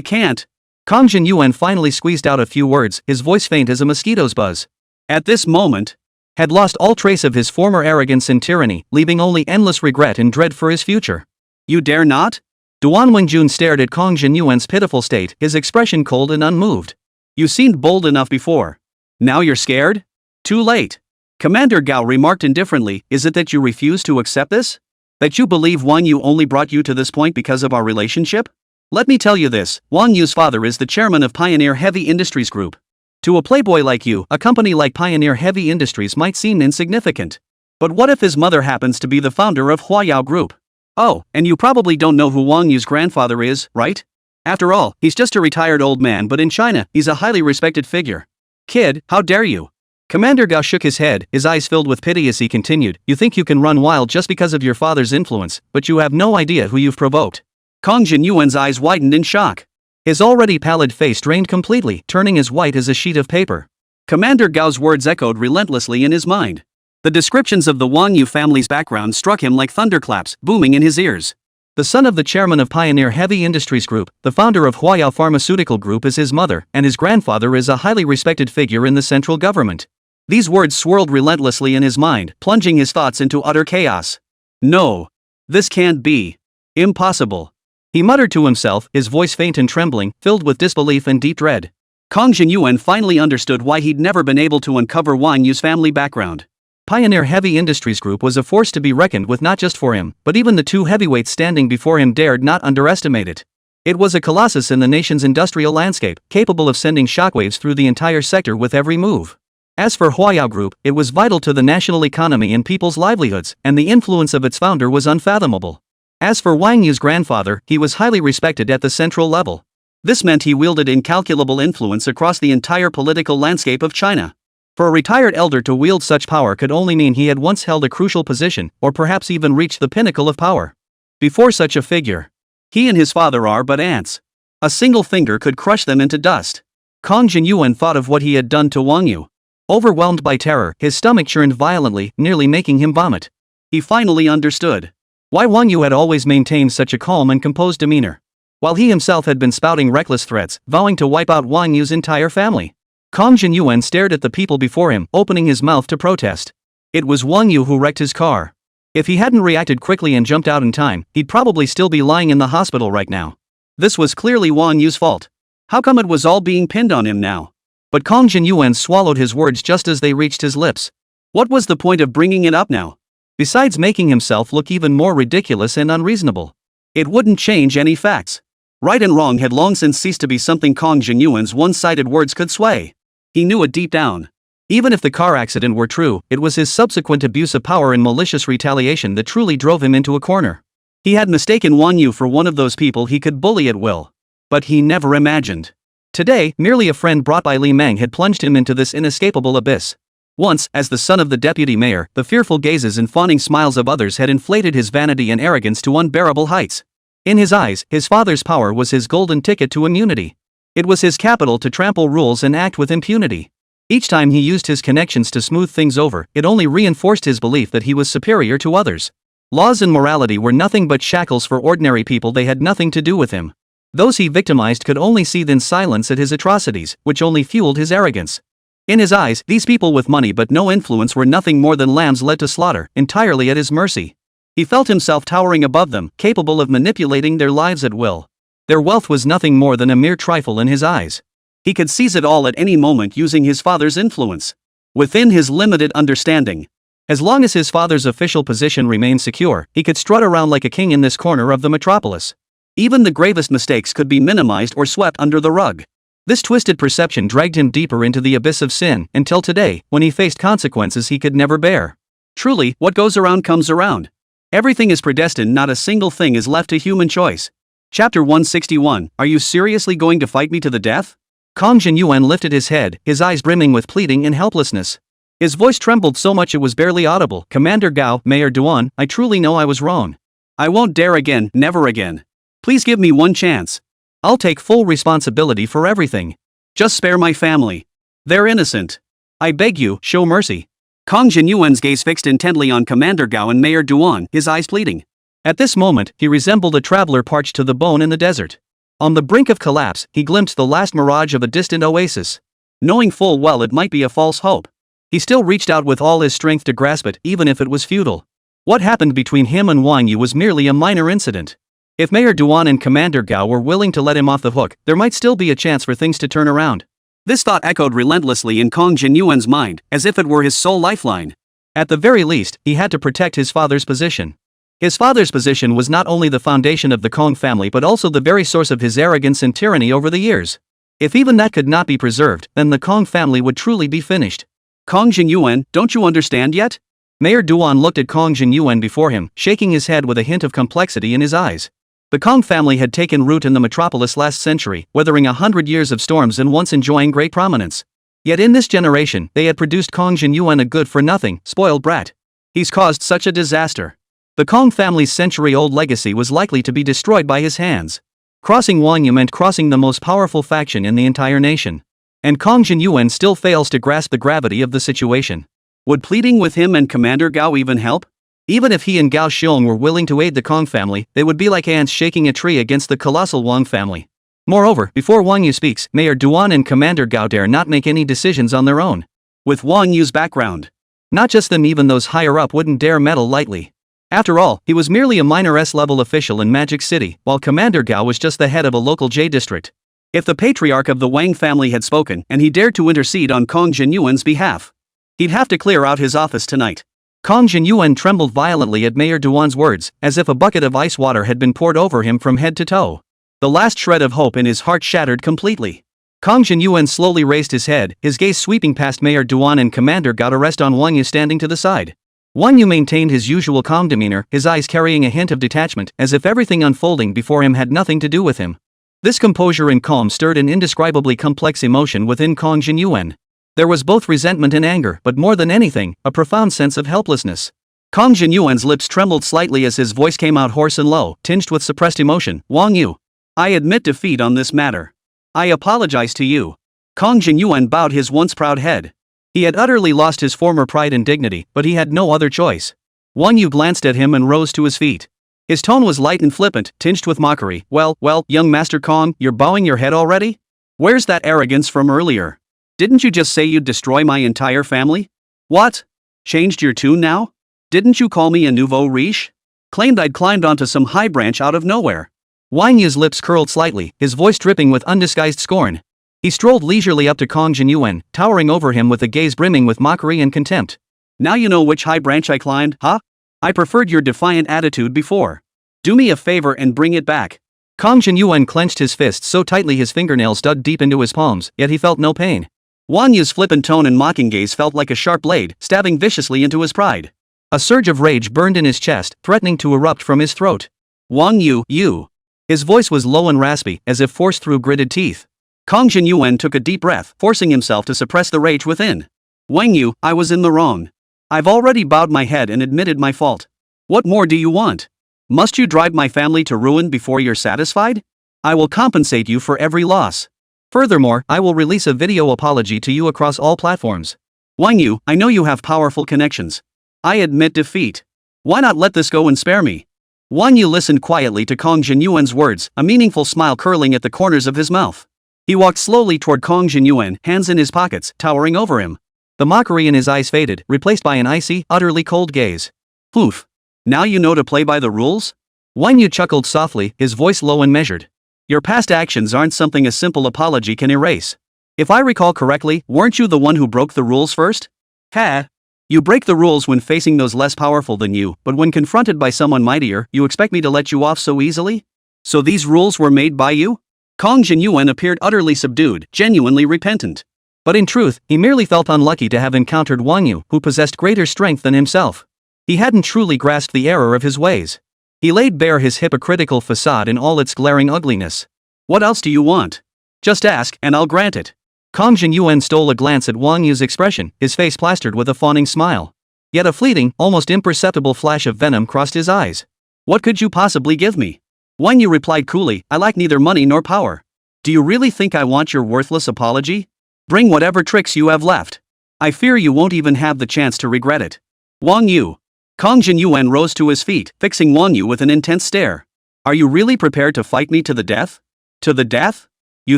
can't." Kong Jinyuan finally squeezed out a few words, his voice faint as a mosquito's buzz. At this moment, had lost all trace of his former arrogance and tyranny, leaving only endless regret and dread for his future. "You dare not?" Duan Wengjun stared at Kong Jinyuan's pitiful state, his expression cold and unmoved. "You seemed bold enough before. Now you're scared? Too late." Commander Gao remarked indifferently, "Is it that you refuse to accept this? That you believe Wang Yu only brought you to this point because of our relationship? Let me tell you this, Wang Yu's father is the chairman of Pioneer Heavy Industries Group. To a playboy like you, a company like Pioneer Heavy Industries might seem insignificant. But what if his mother happens to be the founder of Huayao Group? Oh, and you probably don't know who Wang Yu's grandfather is, right? After all, he's just a retired old man, but in China, he's a highly respected figure. Kid, how dare you?" Commander Gao shook his head, his eyes filled with pity as he continued, "You think you can run wild just because of your father's influence, but you have no idea who you've provoked." Kong Jinyuan's eyes widened in shock. His already pallid face drained completely, turning as white as a sheet of paper. Commander Gao's words echoed relentlessly in his mind. The descriptions of the Wang Yu family's background struck him like thunderclaps, booming in his ears. The son of the chairman of Pioneer Heavy Industries Group, the founder of Huayao Pharmaceutical Group is his mother, and his grandfather is a highly respected figure in the central government. These words swirled relentlessly in his mind, plunging his thoughts into utter chaos. "No. This can't be. Impossible." He muttered to himself, his voice faint and trembling, filled with disbelief and deep dread. Kong Jinyuan finally understood why he'd never been able to uncover Wang Yu's family background. Pioneer Heavy Industries Group was a force to be reckoned with, not just for him, but even the two heavyweights standing before him dared not underestimate it. It was a colossus in the nation's industrial landscape, capable of sending shockwaves through the entire sector with every move. As for Huayao Group, it was vital to the national economy and people's livelihoods, and the influence of its founder was unfathomable. As for Wang Yu's grandfather, he was highly respected at the central level. This meant he wielded incalculable influence across the entire political landscape of China. For a retired elder to wield such power could only mean he had once held a crucial position, or perhaps even reached the pinnacle of power. Before such a figure, he and his father are but ants. A single finger could crush them into dust. Kong Jinyuan thought of what he had done to Wang Yu. Overwhelmed by terror, his stomach churned violently, nearly making him vomit. He finally understood why Wang Yu had always maintained such a calm and composed demeanor, while he himself had been spouting reckless threats, vowing to wipe out Wang Yu's entire family. Kong Jinyuan stared at the people before him, opening his mouth to protest. It was Wang Yu who wrecked his car. If he hadn't reacted quickly and jumped out in time, he'd probably still be lying in the hospital right now. This was clearly Wang Yu's fault. How come it was all being pinned on him now? But Kong Jinyuan swallowed his words just as they reached his lips. What was the point of bringing it up now? Besides making himself look even more ridiculous and unreasonable. It wouldn't change any facts. Right and wrong had long since ceased to be something Kong Jinyuan's one-sided words could sway. He knew it deep down. Even if the car accident were true, it was his subsequent abuse of power and malicious retaliation that truly drove him into a corner. He had mistaken Wang Yu for one of those people he could bully at will. But he never imagined. Today, merely a friend brought by Li Meng had plunged him into this inescapable abyss. Once, as the son of the deputy mayor, the fearful gazes and fawning smiles of others had inflated his vanity and arrogance to unbearable heights. In his eyes, his father's power was his golden ticket to immunity. It was his capital to trample rules and act with impunity. Each time he used his connections to smooth things over, it only reinforced his belief that he was superior to others. Laws and morality were nothing but shackles for ordinary people. They had nothing to do with him. Those he victimized could only seethe in silence at his atrocities, which only fueled his arrogance. In his eyes, these people with money but no influence were nothing more than lambs led to slaughter, entirely at his mercy. He felt himself towering above them, capable of manipulating their lives at will. Their wealth was nothing more than a mere trifle in his eyes. He could seize it all at any moment using his father's influence. Within his limited understanding. As long as his father's official position remained secure, he could strut around like a king in this corner of the metropolis. Even the gravest mistakes could be minimized or swept under the rug. This twisted perception dragged him deeper into the abyss of sin, until today, when he faced consequences he could never bear. Truly, what goes around comes around. Everything is predestined, not a single thing is left to human choice. Chapter 161, Are you seriously going to fight me to the death? Kong Jinyuan lifted his head, his eyes brimming with pleading and helplessness. His voice trembled so much it was barely audible. Commander Gao, Mayor Duan, I truly know I was wrong. I won't dare again, never again. Please give me one chance. I'll take full responsibility for everything. Just spare my family. They're innocent. I beg you, show mercy. Kong Jinyuan's gaze fixed intently on Commander Gao and Mayor Duan, his eyes pleading. At this moment, he resembled a traveler parched to the bone in the desert. On the brink of collapse, he glimpsed the last mirage of a distant oasis. Knowing full well it might be a false hope, he still reached out with all his strength to grasp it, even if it was futile. What happened between him and Wang Yu was merely a minor incident. If Mayor Duan and Commander Gao were willing to let him off the hook, there might still be a chance for things to turn around. This thought echoed relentlessly in Kong Jinyuan's mind, as if it were his sole lifeline. At the very least, he had to protect his father's position. His father's position was not only the foundation of the Kong family but also the very source of his arrogance and tyranny over the years. If even that could not be preserved, then the Kong family would truly be finished. Kong Jinyuan, don't you understand yet? Mayor Duan looked at Kong Jinyuan before him, shaking his head with a hint of complexity in his eyes. The Kong family had taken root in the metropolis last century, weathering 100 years of storms and once enjoying great prominence. Yet in this generation, they had produced Kong Jinyuan, a good-for-nothing, spoiled brat. He's caused such a disaster. The Kong family's century-old legacy was likely to be destroyed by his hands. Crossing Wang Yu meant crossing the most powerful faction in the entire nation. And Kong Jinyuan still fails to grasp the gravity of the situation. Would pleading with him and Commander Gao even help? Even if he and Gao Xiong were willing to aid the Kong family, they would be like ants shaking a tree against the colossal Wang family. Moreover, before Wang Yu speaks, Mayor Duan and Commander Gao dare not make any decisions on their own. With Wang Yu's background, not just them, even those higher up wouldn't dare meddle lightly. After all, he was merely a minor S-level official in Magic City, while Commander Gao was just the head of a local J district. If the patriarch of the Wang family had spoken and he dared to intercede on Kong Jinyuan's behalf, he'd have to clear out his office tonight. Kong Jinyuan trembled violently at Mayor Duan's words, as if a bucket of ice water had been poured over him from head to toe. The last shred of hope in his heart shattered completely. Kong Jinyuan slowly raised his head, his gaze sweeping past Mayor Duan and Commander Gao to rest on Wang Yu standing to the side. Wang Yu maintained his usual calm demeanor, his eyes carrying a hint of detachment, as if everything unfolding before him had nothing to do with him. This composure and calm stirred an indescribably complex emotion within Kong Jinyuan. There was both resentment and anger, but more than anything, a profound sense of helplessness. Kong Jinyuan's lips trembled slightly as his voice came out hoarse and low, tinged with suppressed emotion. Wang Yu, I admit defeat on this matter. I apologize to you. Kong Jinyuan bowed his once proud head. He had utterly lost his former pride and dignity, but he had no other choice. Wang Yu glanced at him and rose to his feet. His tone was light and flippant, tinged with mockery. Well, young Master Kong, you're bowing your head already? Where's that arrogance from earlier? Didn't you just say you'd destroy my entire family? What? Changed your tune now? Didn't you call me a nouveau riche? Claimed I'd climbed onto some high branch out of nowhere. Wang Yu's lips curled slightly, his voice dripping with undisguised scorn. He strolled leisurely up to Kong Jinyuan, towering over him with a gaze brimming with mockery and contempt. Now you know which high branch I climbed, huh? I preferred your defiant attitude before. Do me a favor and bring it back. Kong Jinyuan clenched his fists so tightly his fingernails dug deep into his palms, yet he felt no pain. Wang Yu's flippant tone and mocking gaze felt like a sharp blade, stabbing viciously into his pride. A surge of rage burned in his chest, threatening to erupt from his throat. Wang Yu, you. His voice was low and raspy, as if forced through gritted teeth. Kong Jinyuan took a deep breath, forcing himself to suppress the rage within. Wang Yu, I was in the wrong. I've already bowed my head and admitted my fault. What more do you want? Must you drive my family to ruin before you're satisfied? I will compensate you for every loss. Furthermore, I will release a video apology to you across all platforms. Wang Yu, I know you have powerful connections. I admit defeat. Why not let this go and spare me? Wang Yu listened quietly to Kong Jinyuan's words, a meaningful smile curling at the corners of his mouth. He walked slowly toward Kong Jinyuan, hands in his pockets, towering over him. The mockery in his eyes faded, replaced by an icy, utterly cold gaze. Poof. Now you know to play by the rules? Wang Yu chuckled softly, his voice low and measured. Your past actions aren't something a simple apology can erase. If I recall correctly, weren't you the one who broke the rules first? Ha! You break the rules when facing those less powerful than you, but when confronted by someone mightier, you expect me to let you off so easily? So these rules were made by you? Kong Jinyuan appeared utterly subdued, genuinely repentant. But in truth, he merely felt unlucky to have encountered Wang Yu, who possessed greater strength than himself. He hadn't truly grasped the error of his ways. He laid bare his hypocritical facade in all its glaring ugliness. What else do you want? Just ask, and I'll grant it. Kong Jinyuan stole a glance at Wang Yu's expression, his face plastered with a fawning smile. Yet a fleeting, almost imperceptible flash of venom crossed his eyes. What could you possibly give me? Wang Yu replied coolly, I lack neither money nor power. Do you really think I want your worthless apology? Bring whatever tricks you have left. I fear you won't even have the chance to regret it. Wang Yu. Kong Jinyuan rose to his feet, fixing Wang Yu with an intense stare. Are you really prepared to fight me to the death? To the death? You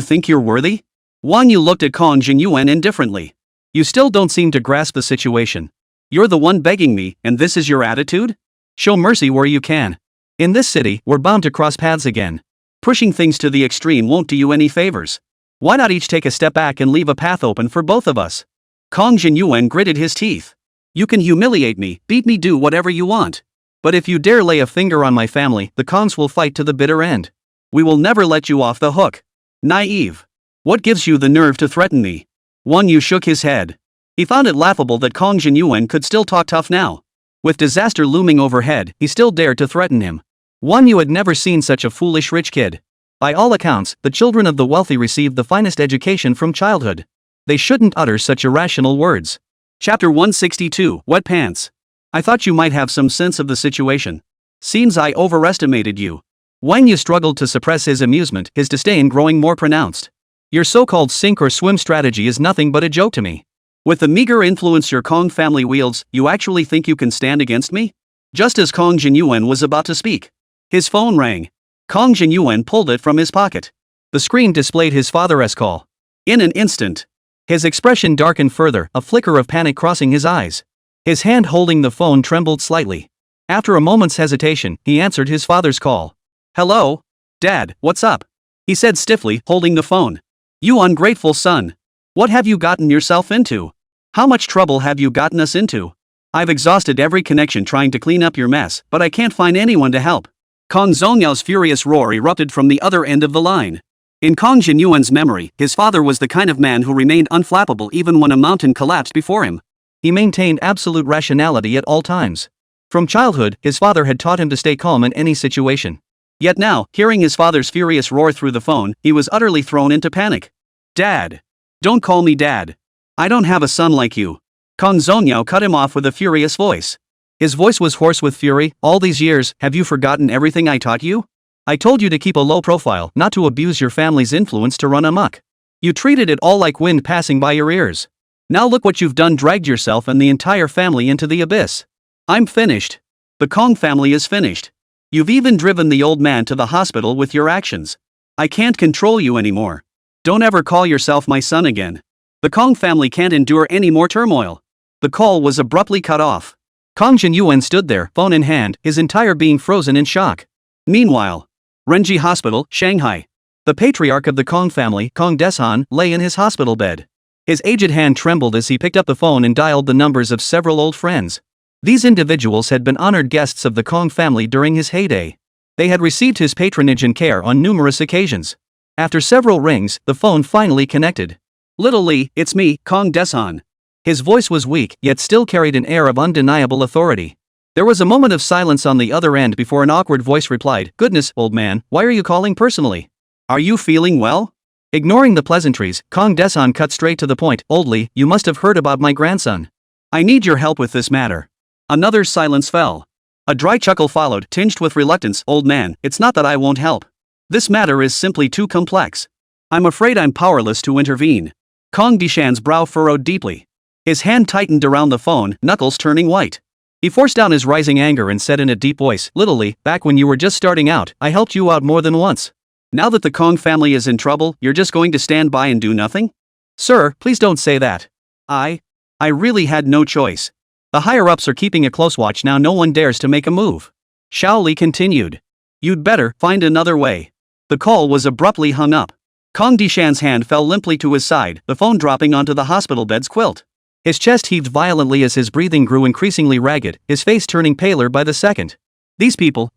think you're worthy? Wang Yu looked at Kong Jinyuan indifferently. You still don't seem to grasp the situation. You're the one begging me, and this is your attitude? Show mercy where you can. In this city, we're bound to cross paths again. Pushing things to the extreme won't do you any favors. Why not each take a step back and leave a path open for both of us? Kong Jinyuan gritted his teeth. You can humiliate me, beat me, do whatever you want. But if you dare lay a finger on my family, the Kongs will fight to the bitter end. We will never let you off the hook. Naive. What gives you the nerve to threaten me? Wang Yu shook his head. He found it laughable that Kong Jinyuan could still talk tough now. With disaster looming overhead, he still dared to threaten him. Wang Yu had never seen such a foolish rich kid. By all accounts, the children of the wealthy receive the finest education from childhood. They shouldn't utter such irrational words. Chapter 162, Wet Pants. I thought you might have some sense of the situation. Seems I overestimated you. Wang Yu struggled to suppress his amusement, his disdain growing more pronounced. Your so-called sink or swim strategy is nothing but a joke to me. With the meager influence your Kong family wields, you actually think you can stand against me? Just as Kong Jinyuan was about to speak, his phone rang. Kong Jinyuan pulled it from his pocket. The screen displayed his father's call. In an instant, his expression darkened further, a flicker of panic crossing his eyes. His hand holding the phone trembled slightly. After a moment's hesitation, he answered his father's call. Hello? Dad, what's up? He said stiffly, holding the phone. You ungrateful son. What have you gotten yourself into? How much trouble have you gotten us into? I've exhausted every connection trying to clean up your mess, but I can't find anyone to help. Kong Zhongyu's furious roar erupted from the other end of the line. In Kong Jinyuan's memory, his father was the kind of man who remained unflappable even when a mountain collapsed before him. He maintained absolute rationality at all times. From childhood, his father had taught him to stay calm in any situation. Yet now, hearing his father's furious roar through the phone, he was utterly thrown into panic. Dad! Don't call me Dad. I don't have a son like you. Kong Zhongyao cut him off with a furious voice. His voice was hoarse with fury. All these years, have you forgotten everything I taught you? I told you to keep a low profile, not to abuse your family's influence to run amok. You treated it all like wind passing by your ears. Now look what you've done, dragged yourself and the entire family into the abyss. I'm finished. The Kong family is finished. You've even driven the old man to the hospital with your actions. I can't control you anymore. Don't ever call yourself my son again. The Kong family can't endure any more turmoil. The call was abruptly cut off. Kong Jinyuan stood there, phone in hand, his entire being frozen in shock. Meanwhile, Renji Hospital, Shanghai. The patriarch of the Kong family, Kong Desan, lay in his hospital bed. His aged hand trembled as he picked up the phone and dialed the numbers of several old friends. These individuals had been honored guests of the Kong family during his heyday. They had received his patronage and care on numerous occasions. After several rings, the phone finally connected. Little Lee, it's me, Kong Desan. His voice was weak, yet still carried an air of undeniable authority. There was a moment of silence on the other end before an awkward voice replied, "Goodness, old man, why are you calling personally? Are you feeling well?" Ignoring the pleasantries, Kong Desan cut straight to the point. "Old Lee, you must have heard about my grandson. I need your help with this matter." Another silence fell. A dry chuckle followed, tinged with reluctance. "Old man, it's not that I won't help. This matter is simply too complex. I'm afraid I'm powerless to intervene." Kong Dishan's brow furrowed deeply. His hand tightened around the phone, knuckles turning white. He forced down his rising anger and said in a deep voice, "Little Lee, back when you were just starting out, I helped you out more than once. Now that the Kong family is in trouble, you're just going to stand by and do nothing?" "Sir, please don't say that. I really had no choice. The higher-ups are keeping a close watch now. No one dares to make a move." Xiao Li continued. "You'd better find another way." The call was abruptly hung up. Kong Dishan's hand fell limply to his side, the phone dropping onto the hospital bed's quilt. His chest heaved violently as his breathing grew increasingly ragged, his face turning paler by the second. These people,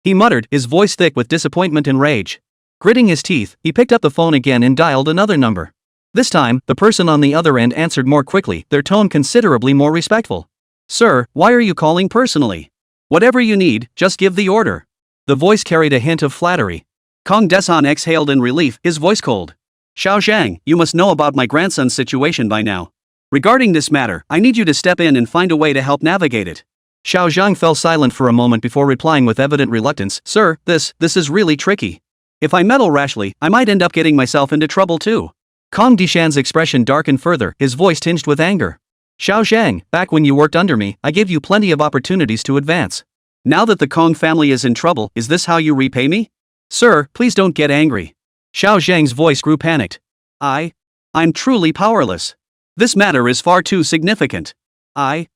he muttered, his voice thick with disappointment and rage. Gritting his teeth, he picked up the phone again and dialed another number. This time, the person on the other end answered more quickly, their tone considerably more respectful. "Sir, why are you calling personally? Whatever you need, just give the order." The voice carried a hint of flattery. Kong Desan exhaled in relief, his voice cold. "Xiao Zhang, you must know about my grandson's situation by now. Regarding this matter, I need you to step in and find a way to help navigate it." Xiao Zhang fell silent for a moment before replying with evident reluctance, "Sir, this is really tricky. If I meddle rashly, I might end up getting myself into trouble too." Kong Dishan's expression darkened further, his voice tinged with anger. "Xiao Zhang, back when you worked under me, I gave you plenty of opportunities to advance. Now that the Kong family is in trouble, is this how you repay me?" "Sir, please don't get angry." Xiao Zhang's voice grew panicked. I'm truly powerless. This matter is far too significant. I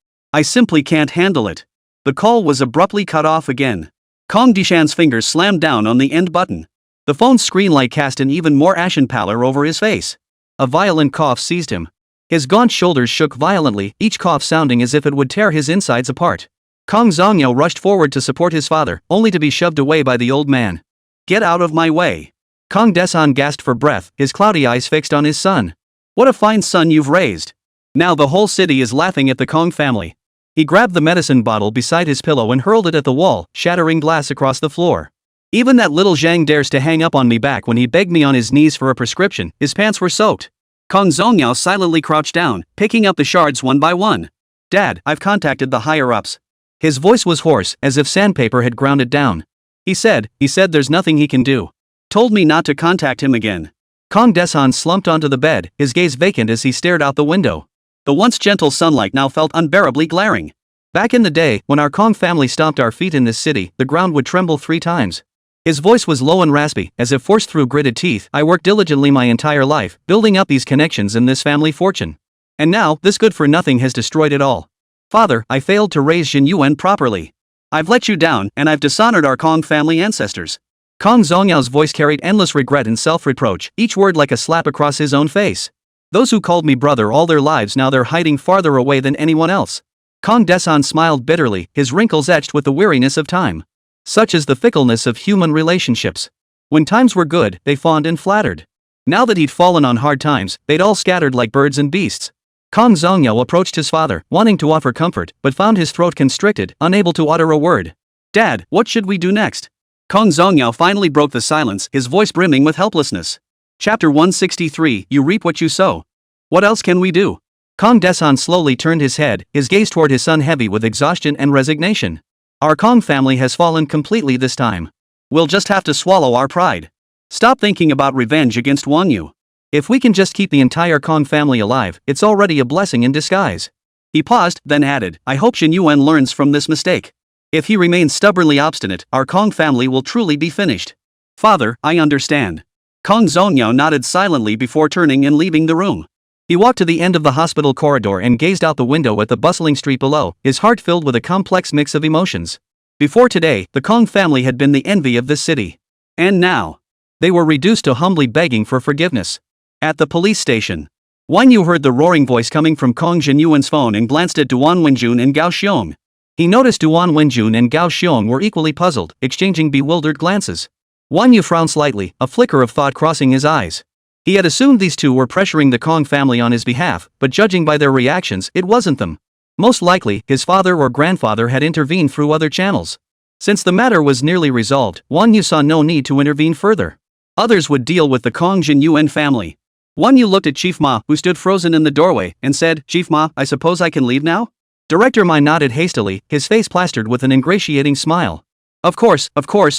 simply can't handle it." The call was abruptly cut off again. Kong Dishan's fingers slammed down on the end button. The phone's screen light cast an even more ashen pallor over his face. A violent cough seized him. His gaunt shoulders shook violently, each cough sounding as if it would tear his insides apart. Kong Zongyao rushed forward to support his father, only to be shoved away by the old man. "Get out of my way." Kong Desan gasped for breath, his cloudy eyes fixed on his son. "What a fine son you've raised. Now the whole city is laughing at the Kong family." He grabbed the medicine bottle beside his pillow and hurled it at the wall, shattering glass across the floor. "Even that little Zhang dares to hang up on me back when he begged me on his knees for a prescription. His pants were soaked." Kong Zongyao silently crouched down, picking up the shards one by one. "Dad, I've contacted the higher-ups." His voice was hoarse, as if sandpaper had ground it down. He said there's nothing he can do. "Told me not to contact him again." Kong Desan slumped onto the bed, his gaze vacant as he stared out the window. The once gentle sunlight now felt unbearably glaring. "Back in the day, when our Kong family stomped our feet in this city, the ground would tremble 3 times. His voice was low and raspy, as if forced through gritted teeth. "I worked diligently my entire life, building up these connections and this family fortune. And now, this good-for-nothing has destroyed it all. Father, I failed to raise Jinyuan properly. I've let you down, and I've dishonored our Kong family ancestors." Kong Zongyao's voice carried endless regret and self-reproach, each word like a slap across his own face. "Those who called me brother all their lives, now they're hiding farther away than anyone else." Kong Desan smiled bitterly, his wrinkles etched with the weariness of time. Such is the fickleness of human relationships. When times were good, they fawned and flattered. Now that he'd fallen on hard times, they'd all scattered like birds and beasts. Kong Zongyao approached his father, wanting to offer comfort, but found his throat constricted, unable to utter a word. "Dad, what should we do next?" Kong Zongyao finally broke the silence, his voice brimming with helplessness. Chapter 163, You Reap What You Sow. "What else can we do?" Kong Desan slowly turned his head, his gaze toward his son heavy with exhaustion and resignation. "Our Kong family has fallen completely this time. We'll just have to swallow our pride. Stop thinking about revenge against Wang You. If we can just keep the entire Kong family alive, it's already a blessing in disguise. He paused, then added, I hope Shen Yuan learns from this mistake. If he remains stubbornly obstinate, our Kong family will truly be finished. Father, I understand. Kong Zongyao nodded silently before turning and leaving the room. He walked to the end of the hospital corridor and gazed out the window at the bustling street below, his heart filled with a complex mix of emotions. Before today, the Kong family had been the envy of this city. And now, they were reduced to humbly begging for forgiveness. At the police station, Wang You heard the roaring voice coming from Kong Zhenyuan's phone and glanced at Duan Wenjun and Gao Xiong. He noticed Duan Wenjun and Gao Xiong were equally puzzled, exchanging bewildered glances. Wang Yu frowned slightly, a flicker of thought crossing his eyes. He had assumed these two were pressuring the Kong family on his behalf, but judging by their reactions, it wasn't them. Most likely, his father or grandfather had intervened through other channels. Since the matter was nearly resolved, Wang Yu saw no need to intervene further. Others would deal with the Kong Zhenyuan family. Wang Yu looked at Chief Ma, who stood frozen in the doorway, and said, Chief Ma, I suppose I can leave now? Director Ma nodded hastily, his face plastered with an ingratiating smile. Of course,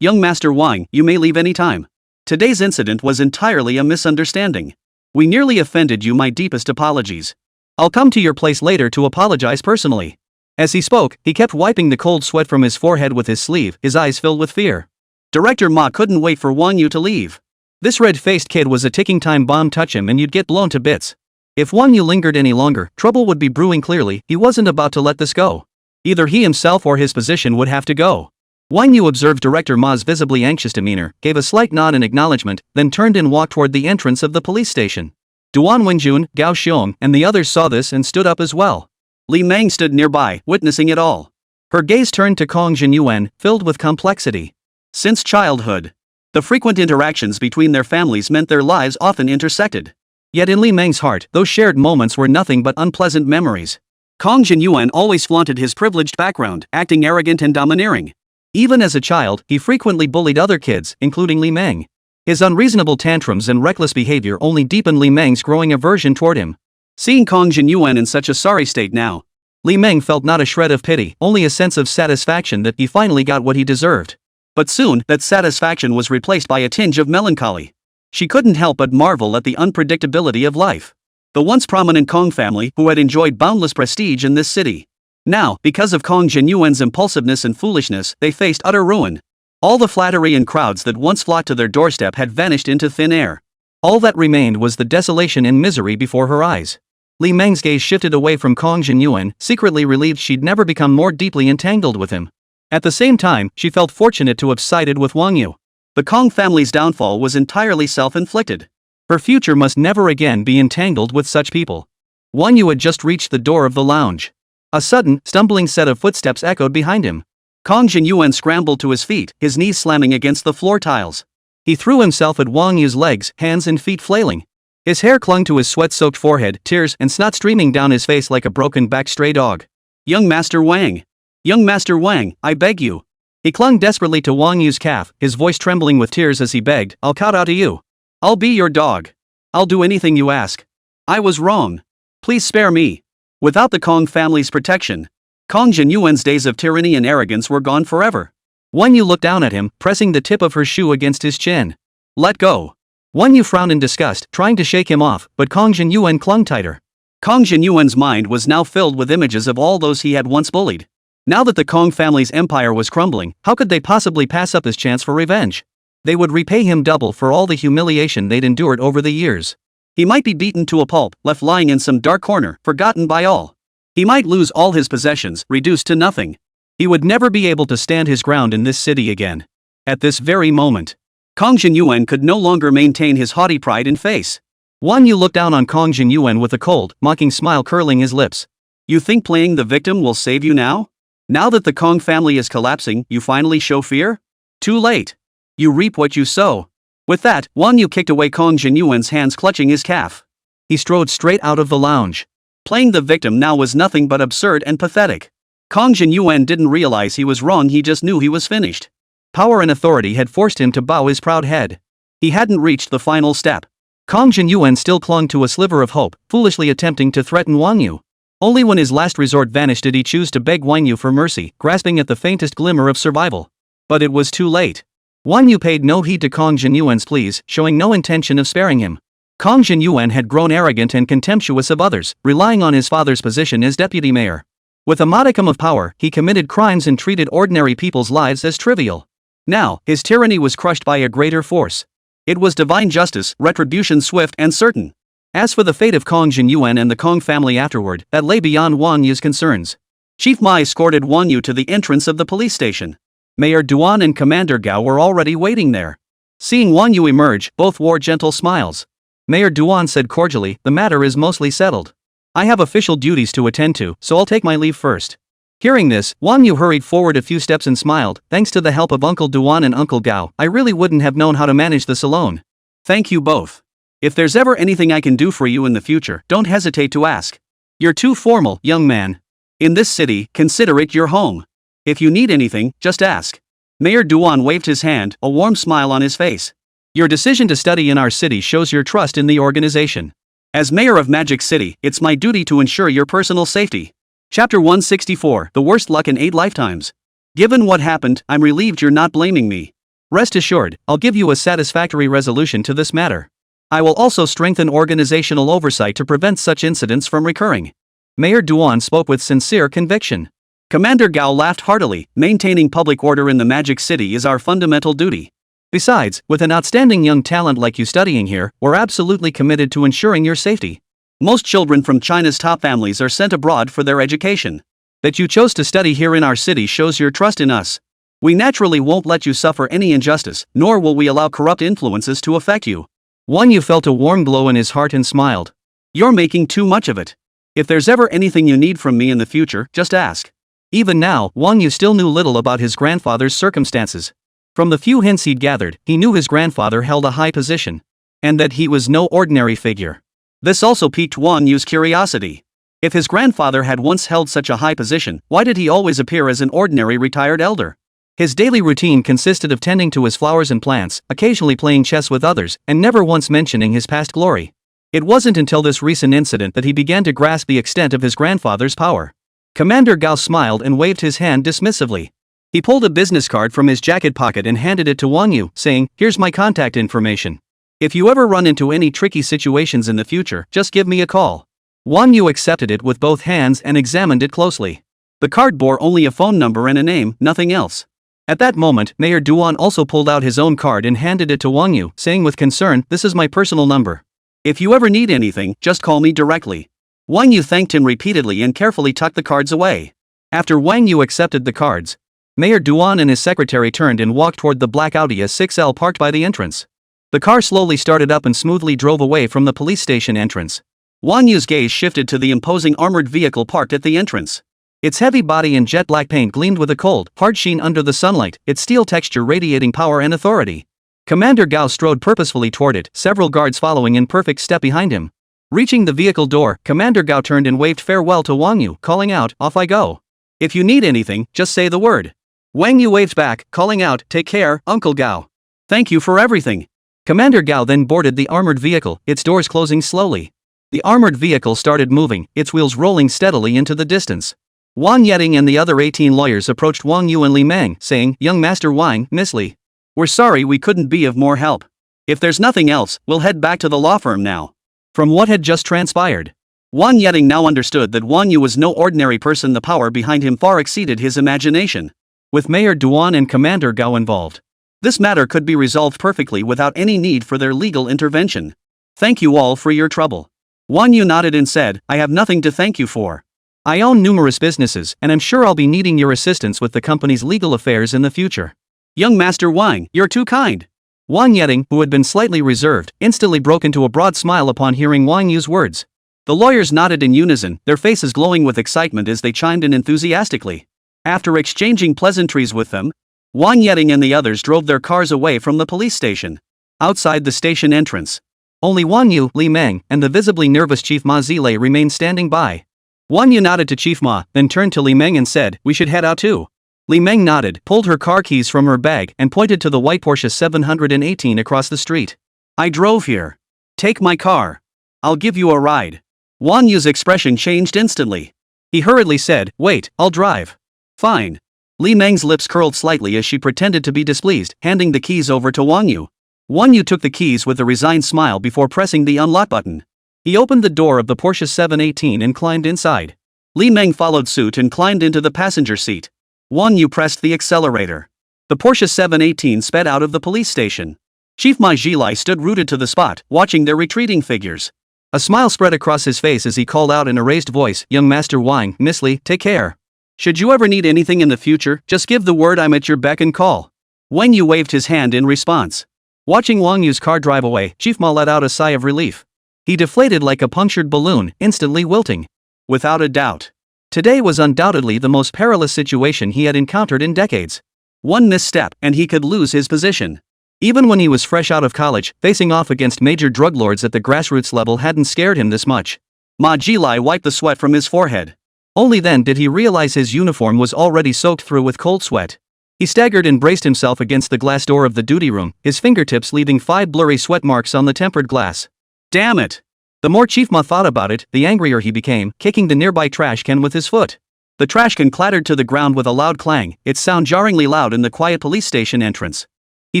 young Master Wang, you may leave any time. Today's incident was entirely a misunderstanding. We nearly offended you, my deepest apologies. I'll come to your place later to apologize personally. As he spoke, he kept wiping the cold sweat from his forehead with his sleeve, his eyes filled with fear. Director Ma couldn't wait for Wang Yu to leave. This red-faced kid was a ticking time bomb. Touch him and you'd get blown to bits. If Wang Yu lingered any longer, trouble would be brewing. Clearly, he wasn't about to let this go. Either he himself or his position would have to go. Wang Yu observed Director Ma's visibly anxious demeanor, gave a slight nod in acknowledgement, then turned and walked toward the entrance of the police station. Duan Wenjun, Gao Xiong, and the others saw this and stood up as well. Li Meng stood nearby, witnessing it all. Her gaze turned to Kong Zhenyuan, filled with complexity. Since childhood, the frequent interactions between their families meant their lives often intersected. Yet in Li Meng's heart, those shared moments were nothing but unpleasant memories. Kong Zhenyuan always flaunted his privileged background, acting arrogant and domineering. Even as a child, he frequently bullied other kids, including Li Meng. His unreasonable tantrums and reckless behavior only deepened Li Meng's growing aversion toward him. Seeing Kong Zhenyuan in such a sorry state now, Li Meng felt not a shred of pity, only a sense of satisfaction that he finally got what he deserved. But soon, that satisfaction was replaced by a tinge of melancholy. She couldn't help but marvel at the unpredictability of life. The once prominent Kong family, who had enjoyed boundless prestige in this city. Now, because of Kong Zhenyuan's impulsiveness and foolishness, they faced utter ruin. All the flattery and crowds that once flocked to their doorstep had vanished into thin air. All that remained was the desolation and misery before her eyes. Li Meng's gaze shifted away from Kong Zhenyuan, secretly relieved she'd never become more deeply entangled with him. At the same time, she felt fortunate to have sided with Wang Yu. The Kong family's downfall was entirely self-inflicted. Her future must never again be entangled with such people. Wang Yu had just reached the door of the lounge. A sudden, stumbling set of footsteps echoed behind him. Kong Zhenyuan scrambled to his feet, his knees slamming against the floor tiles. He threw himself at Wang Yu's legs, hands and feet flailing. His hair clung to his sweat-soaked forehead, tears and snot streaming down his face like a broken-backed stray dog. Young Master Wang! Young Master Wang, I beg you! He clung desperately to Wang Yu's calf, his voice trembling with tears as he begged, I'll kowtow to you. I'll be your dog. I'll do anything you ask. I was wrong. Please spare me. Without the Kong family's protection, Kong Zhenyuan's days of tyranny and arrogance were gone forever. Wang Yu looked down at him, pressing the tip of her shoe against his chin. Let go. Wang Yu frowned in disgust, trying to shake him off, but Kong Zhenyuan clung tighter. Kong Zhenyuan's mind was now filled with images of all those he had once bullied. Now that the Kong family's empire was crumbling, how could they possibly pass up his chance for revenge? They would repay him double for all the humiliation they'd endured over the years. He might be beaten to a pulp, left lying in some dark corner, forgotten by all. He might lose all his possessions, reduced to nothing. He would never be able to stand his ground in this city again. At this very moment, Kong Zhenyuan could no longer maintain his haughty pride in face. Wang Yu looked down on Kong Zhenyuan with a cold, mocking smile curling his lips. You think playing the victim will save you now? Now that the Kong family is collapsing, you finally show fear? Too late. You reap what you sow. With that, Wang Yu kicked away Kong Zhenyuan's hands clutching his calf. He strode straight out of the lounge. Playing the victim now was nothing but absurd and pathetic. Kong Zhenyuan didn't realize he was wrong, he just knew he was finished. Power and authority had forced him to bow his proud head. He hadn't reached the final step. Kong Zhenyuan still clung to a sliver of hope, foolishly attempting to threaten Wang Yu. Only when his last resort vanished did he choose to beg Wang Yu for mercy, grasping at the faintest glimmer of survival. But it was too late. Wang Yu paid no heed to Kong Zhenyuan's pleas, showing no intention of sparing him. Kong Yuan had grown arrogant and contemptuous of others, relying on his father's position as deputy mayor. With a modicum of power, he committed crimes and treated ordinary people's lives as trivial. Now, his tyranny was crushed by a greater force. It was divine justice, retribution swift and certain. As for the fate of Kong Yuan and the Kong family afterward, that lay beyond Wang Yu's concerns. Chief Ma escorted Wang Yu to the entrance of the police station. Mayor Duan and Commander Gao were already waiting there. Seeing Wang Yu emerge, both wore gentle smiles. Mayor Duan said cordially, "The matter is mostly settled. I have official duties to attend to, so I'll take my leave first." Hearing this, Wang Yu hurried forward a few steps and smiled. "Thanks to the help of Uncle Duan and Uncle Gao, I really wouldn't have known how to manage this alone. Thank you both. If there's ever anything I can do for you in the future, don't hesitate to ask. You're too formal, young man. In this city, consider it your home. If you need anything, just ask." Mayor Duan waved his hand, a warm smile on his face. "Your decision to study in our city shows your trust in the organization. As mayor of Magic City, it's my duty to ensure your personal safety." Chapter 164, The Worst Luck in 8 Lifetimes. Given what happened, I'm relieved you're not blaming me. Rest assured, I'll give you a satisfactory resolution to this matter. I will also strengthen organizational oversight to prevent such incidents from recurring. Mayor Duan spoke with sincere conviction. Commander Gao laughed heartily. Maintaining public order in the Magic City is our fundamental duty. Besides, with an outstanding young talent like you studying here, we're absolutely committed to ensuring your safety. Most children from China's top families are sent abroad for their education. That you chose to study here in our city shows your trust in us. We naturally won't let you suffer any injustice, nor will we allow corrupt influences to affect you. Wang Yu felt a warm glow in his heart and smiled. You're making too much of it. If there's ever anything you need from me in the future, just ask. Even now, Wang Yu still knew little about his grandfather's circumstances. From the few hints he'd gathered, he knew his grandfather held a high position. And that he was no ordinary figure. This also piqued Wang Yu's curiosity. If his grandfather had once held such a high position, why did he always appear as an ordinary retired elder? His daily routine consisted of tending to his flowers and plants, occasionally playing chess with others, and never once mentioning his past glory. It wasn't until this recent incident that he began to grasp the extent of his grandfather's power. Commander Gao smiled and waved his hand dismissively. He pulled a business card from his jacket pocket and handed it to Wang Yu, saying, "Here's my contact information. If you ever run into any tricky situations in the future, just give me a call." Wang Yu accepted it with both hands and examined it closely. The card bore only a phone number and a name, nothing else. At that moment, Mayor Duan also pulled out his own card and handed it to Wang Yu, saying with concern, "This is my personal number. If you ever need anything, just call me directly." Wang Yu thanked him repeatedly and carefully tucked the cards away. After Wang Yu accepted the cards, Mayor Duan and his secretary turned and walked toward the black Audi A6L parked by the entrance. The car slowly started up and smoothly drove away from the police station entrance. Wang Yu's gaze shifted to the imposing armored vehicle parked at the entrance. Its heavy body and jet black paint gleamed with a cold, hard sheen under the sunlight, its steel texture radiating power and authority. Commander Gao strode purposefully toward it, several guards following in perfect step behind him. Reaching the vehicle door, Commander Gao turned and waved farewell to Wang Yu, calling out, "Off I go. If you need anything, just say the word." Wang Yu waved back, calling out, "Take care, Uncle Gao. Thank you for everything." Commander Gao then boarded the armored vehicle, its doors closing slowly. The armored vehicle started moving, its wheels rolling steadily into the distance. Wang Yeding and the other 18 lawyers approached Wang Yu and Li Meng, saying, "Young Master Wang, Miss Li. We're sorry we couldn't be of more help. If there's nothing else, we'll head back to the law firm now." From what had just transpired, Wang Yeding now understood that Wang Yu was no ordinary person. The power behind him far exceeded his imagination. With Mayor Duan and Commander Gao involved, this matter could be resolved perfectly without any need for their legal intervention. "Thank you all for your trouble." Wang Yu nodded and said, "I have nothing to thank you for. I own numerous businesses, and I'm sure I'll be needing your assistance with the company's legal affairs in the future." "Young Master Wang, you're too kind." Wang Yeding, who had been slightly reserved, instantly broke into a broad smile upon hearing Wang Yu's words. The lawyers nodded in unison, their faces glowing with excitement as they chimed in enthusiastically. After exchanging pleasantries with them, Wang Yeding and the others drove their cars away from the police station. Outside the station entrance, only Wang Yu, Li Meng, and the visibly nervous Chief Ma Zilei remained standing by. Wang Yu nodded to Chief Ma, then turned to Li Meng and said, "We should head out too." Li Meng nodded, pulled her car keys from her bag, and pointed to the white Porsche 718 across the street. "I drove here. Take my car. I'll give you a ride." Wang Yu's expression changed instantly. He hurriedly said, "Wait, I'll drive." "Fine." Li Meng's lips curled slightly as she pretended to be displeased, handing the keys over to Wang Yu. Wang You took the keys with a resigned smile before pressing the unlock button. He opened the door of the Porsche 718 and climbed inside. Li Meng followed suit and climbed into the passenger seat. Wang Yu pressed the accelerator. The Porsche 718 sped out of the police station. Chief Ma Jilai stood rooted to the spot, watching their retreating figures. A smile spread across his face as he called out in a raised voice, "Young Master Wang, Miss Li, take care. Should you ever need anything in the future, just give the word, I'm at your beck and call." Wang Yu waved his hand in response. Watching Wang Yu's car drive away, Chief Ma let out a sigh of relief. He deflated like a punctured balloon, instantly wilting. Without a doubt. Today was undoubtedly the most perilous situation he had encountered in decades. One misstep, and he could lose his position. Even when he was fresh out of college, facing off against major drug lords at the grassroots level hadn't scared him this much. Ma Jilai wiped the sweat from his forehead. Only then did he realize his uniform was already soaked through with cold sweat. He staggered and braced himself against the glass door of the duty room, his fingertips leaving 5 blurry sweat marks on the tempered glass. Damn it! The more Chief Ma thought about it, the angrier he became, kicking the nearby trash can with his foot. The trash can clattered to the ground with a loud clang, its sound jarringly loud in the quiet police station entrance. He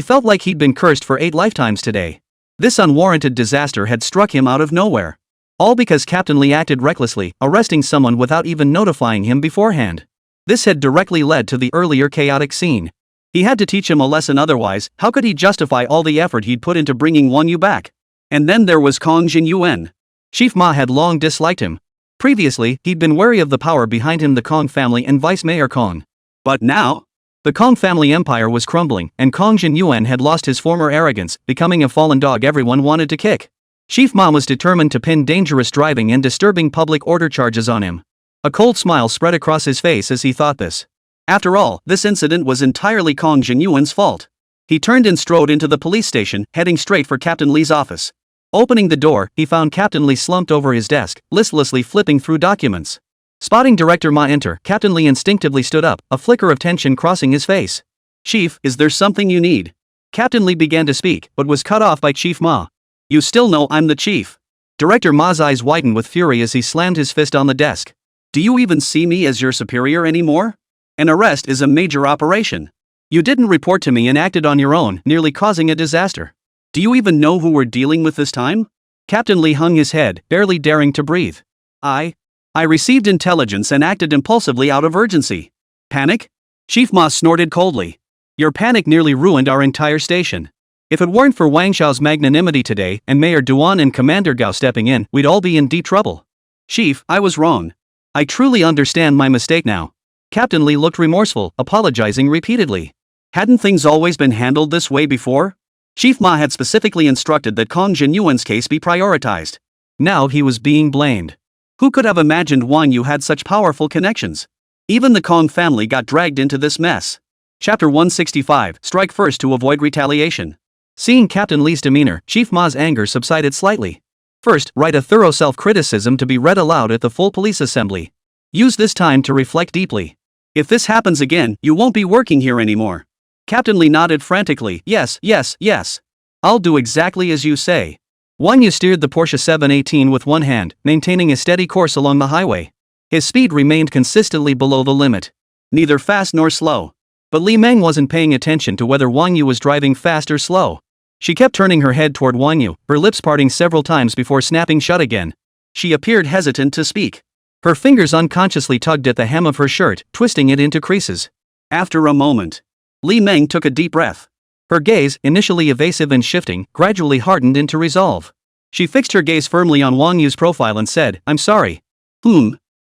felt like he'd been cursed for 8 lifetimes today. This unwarranted disaster had struck him out of nowhere. All because Captain Li acted recklessly, arresting someone without even notifying him beforehand. This had directly led to the earlier chaotic scene. He had to teach him a lesson, otherwise, how could he justify all the effort he'd put into bringing Wang Yu back? And then there was Kong Jinyuan. Chief Ma had long disliked him. Previously, he'd been wary of the power behind him, the Kong family and Vice Mayor Kong. But now, the Kong family empire was crumbling, and Kong Jinyuan had lost his former arrogance, becoming a fallen dog everyone wanted to kick. Chief Ma was determined to pin dangerous driving and disturbing public order charges on him. A cold smile spread across his face as he thought this. After all, this incident was entirely Kong Jinyuan's fault. He turned and strode into the police station, heading straight for Captain Li's office. Opening the door, he found Captain Li slumped over his desk, listlessly flipping through documents. Spotting Director Ma enter, Captain Li instinctively stood up, a flicker of tension crossing his face. "Chief, is there something you need?" Captain Li began to speak, but was cut off by Chief Ma. "You still know I'm the chief." Director Ma's eyes widened with fury as he slammed his fist on the desk. "Do you even see me as your superior anymore? An arrest is a major operation. You didn't report to me and acted on your own, nearly causing a disaster. Do you even know who we're dealing with this time?" Captain Li hung his head, barely daring to breathe. I received intelligence and acted impulsively out of urgency." "Panic?" Chief Ma snorted coldly. "Your panic nearly ruined our entire station. If it weren't for Wang Xiao's magnanimity today, and Mayor Duan and Commander Gao stepping in, we'd all be in deep trouble." "Chief, I was wrong. I truly understand my mistake now." Captain Li looked remorseful, apologizing repeatedly. Hadn't things always been handled this way before? Chief Ma had specifically instructed that Kong Jinyuan's case be prioritized. Now he was being blamed. Who could have imagined Wang Yu had such powerful connections? Even the Kong family got dragged into this mess. Chapter 165, Strike First to Avoid Retaliation. Seeing Captain Li's demeanor, Chief Ma's anger subsided slightly. First, write a thorough self-criticism to be read aloud at the full police assembly. Use this time to reflect deeply. If this happens again, you won't be working here anymore. Captain Li nodded frantically. Yes, yes, yes. I'll do exactly as you say. Wang Yu steered the Porsche 718 with one hand, maintaining a steady course along the highway. His speed remained consistently below the limit. Neither fast nor slow. But Li Meng wasn't paying attention to whether Wang Yu was driving fast or slow. She kept turning her head toward Wang Yu, her lips parting several times before snapping shut again. She appeared hesitant to speak. Her fingers unconsciously tugged at the hem of her shirt, twisting it into creases. After a moment, Li Meng took a deep breath. Her gaze, initially evasive and shifting, gradually hardened into resolve. She fixed her gaze firmly on Wang Yu's profile and said, "I'm sorry."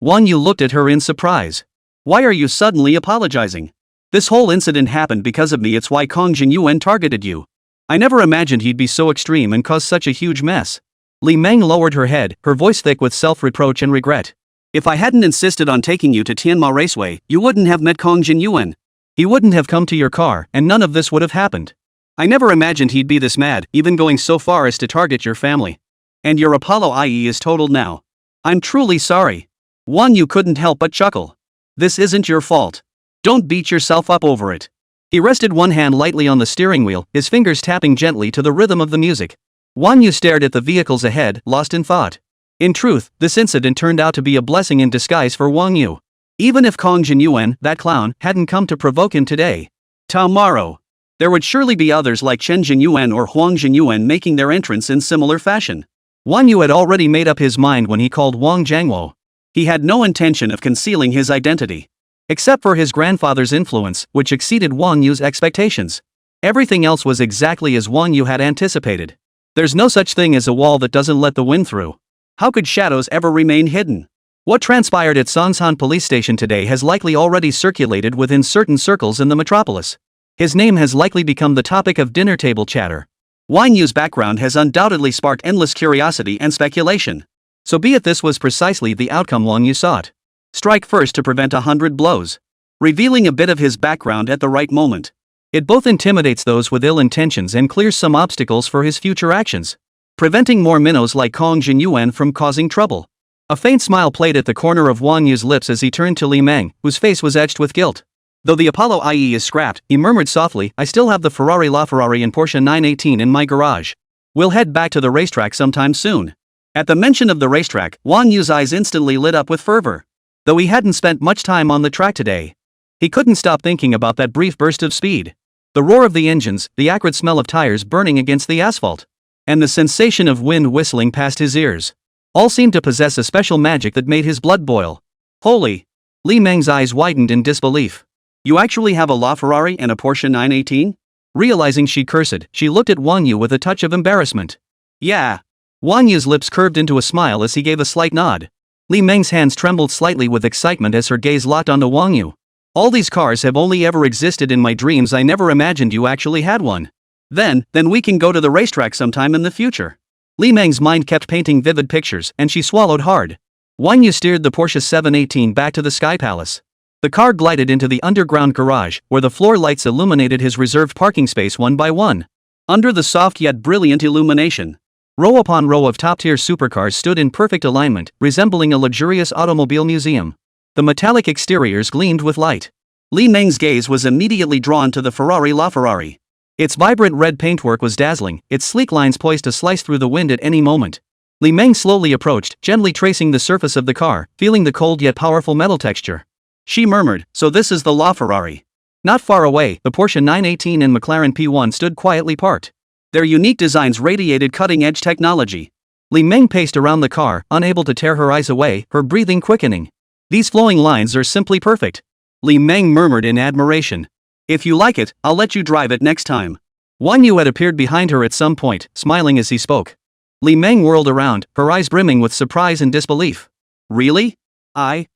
Wang Yu looked at her in surprise. "Why are you suddenly apologizing? This whole incident happened because of me, it's why Kong Jinyuan targeted you. I never imagined he'd be so extreme and cause such a huge mess." Li Meng lowered her head, her voice thick with self-reproach and regret. "If I hadn't insisted on taking you to Tianma Raceway, you wouldn't have met Kong Jinyuan. He wouldn't have come to your car, and none of this would have happened. I never imagined he'd be this mad, even going so far as to target your family. And your Apollo IE is totaled now. I'm truly sorry." Wang Yu couldn't help but chuckle. "This isn't your fault. Don't beat yourself up over it." He rested one hand lightly on the steering wheel, his fingers tapping gently to the rhythm of the music. Wang Yu stared at the vehicles ahead, lost in thought. In truth, this incident turned out to be a blessing in disguise for Wang Yu. Even if Kong Jinyuan, that clown, hadn't come to provoke him today. Tomorrow. There would surely be others like Chen Jinyuan or Huang Jinyuan making their entrance in similar fashion. Wang You had already made up his mind when he called Wang Jiangwo. He had no intention of concealing his identity. Except for his grandfather's influence, which exceeded Wang Yu's expectations. Everything else was exactly as Wang Yu had anticipated. There's no such thing as a wall that doesn't let the wind through. How could shadows ever remain hidden? What transpired at Songshan police station today has likely already circulated within certain circles in the metropolis. His name has likely become the topic of dinner table chatter. Wang Yu's background has undoubtedly sparked endless curiosity and speculation. So be it, this was precisely the outcome Wang Yu sought. Strike first to prevent 100 blows. Revealing a bit of his background at the right moment. It both intimidates those with ill intentions and clears some obstacles for his future actions, preventing more minnows like Kong Jinyuan from causing trouble. A faint smile played at the corner of Wang Yu's lips as he turned to Li Meng, whose face was etched with guilt. Though the Apollo IE is scrapped, he murmured softly, I still have the Ferrari LaFerrari and Porsche 918 in my garage. We'll head back to the racetrack sometime soon. At the mention of the racetrack, Wang Yu's eyes instantly lit up with fervor. Though he hadn't spent much time on the track today, he couldn't stop thinking about that brief burst of speed. The roar of the engines, the acrid smell of tires burning against the asphalt, and the sensation of wind whistling past his ears, all seemed to possess a special magic that made his blood boil. Holy! Li Meng's eyes widened in disbelief. You actually have a LaFerrari and a Porsche 918? Realizing she cursed, she looked at Wang Yu with a touch of embarrassment. Yeah. Wang Yu's lips curved into a smile as he gave a slight nod. Li Meng's hands trembled slightly with excitement as her gaze locked onto Wang Yu. All these cars have only ever existed in my dreams. I never imagined you actually had one. Then we can go to the racetrack sometime in the future. Li Meng's mind kept painting vivid pictures, and she swallowed hard. Wang Yu steered the Porsche 718 back to the Sky Palace. The car glided into the underground garage, where the floor lights illuminated his reserved parking space one by one. Under the soft yet brilliant illumination, row upon row of top-tier supercars stood in perfect alignment, resembling a luxurious automobile museum. The metallic exteriors gleamed with light. Li Meng's gaze was immediately drawn to the Ferrari LaFerrari. Its vibrant red paintwork was dazzling, its sleek lines poised to slice through the wind at any moment. Li Meng slowly approached, gently tracing the surface of the car, feeling the cold yet powerful metal texture. She murmured, so this is the LaFerrari. Not far away, the Porsche 918 and McLaren P1 stood quietly parked. Their unique designs radiated cutting-edge technology. Li Meng paced around the car, unable to tear her eyes away, her breathing quickening. These flowing lines are simply perfect. Li Meng murmured in admiration. If you like it, I'll let you drive it next time. Wang Yu had appeared behind her at some point, smiling as he spoke. Li Meng whirled around, her eyes brimming with surprise and disbelief. Really? I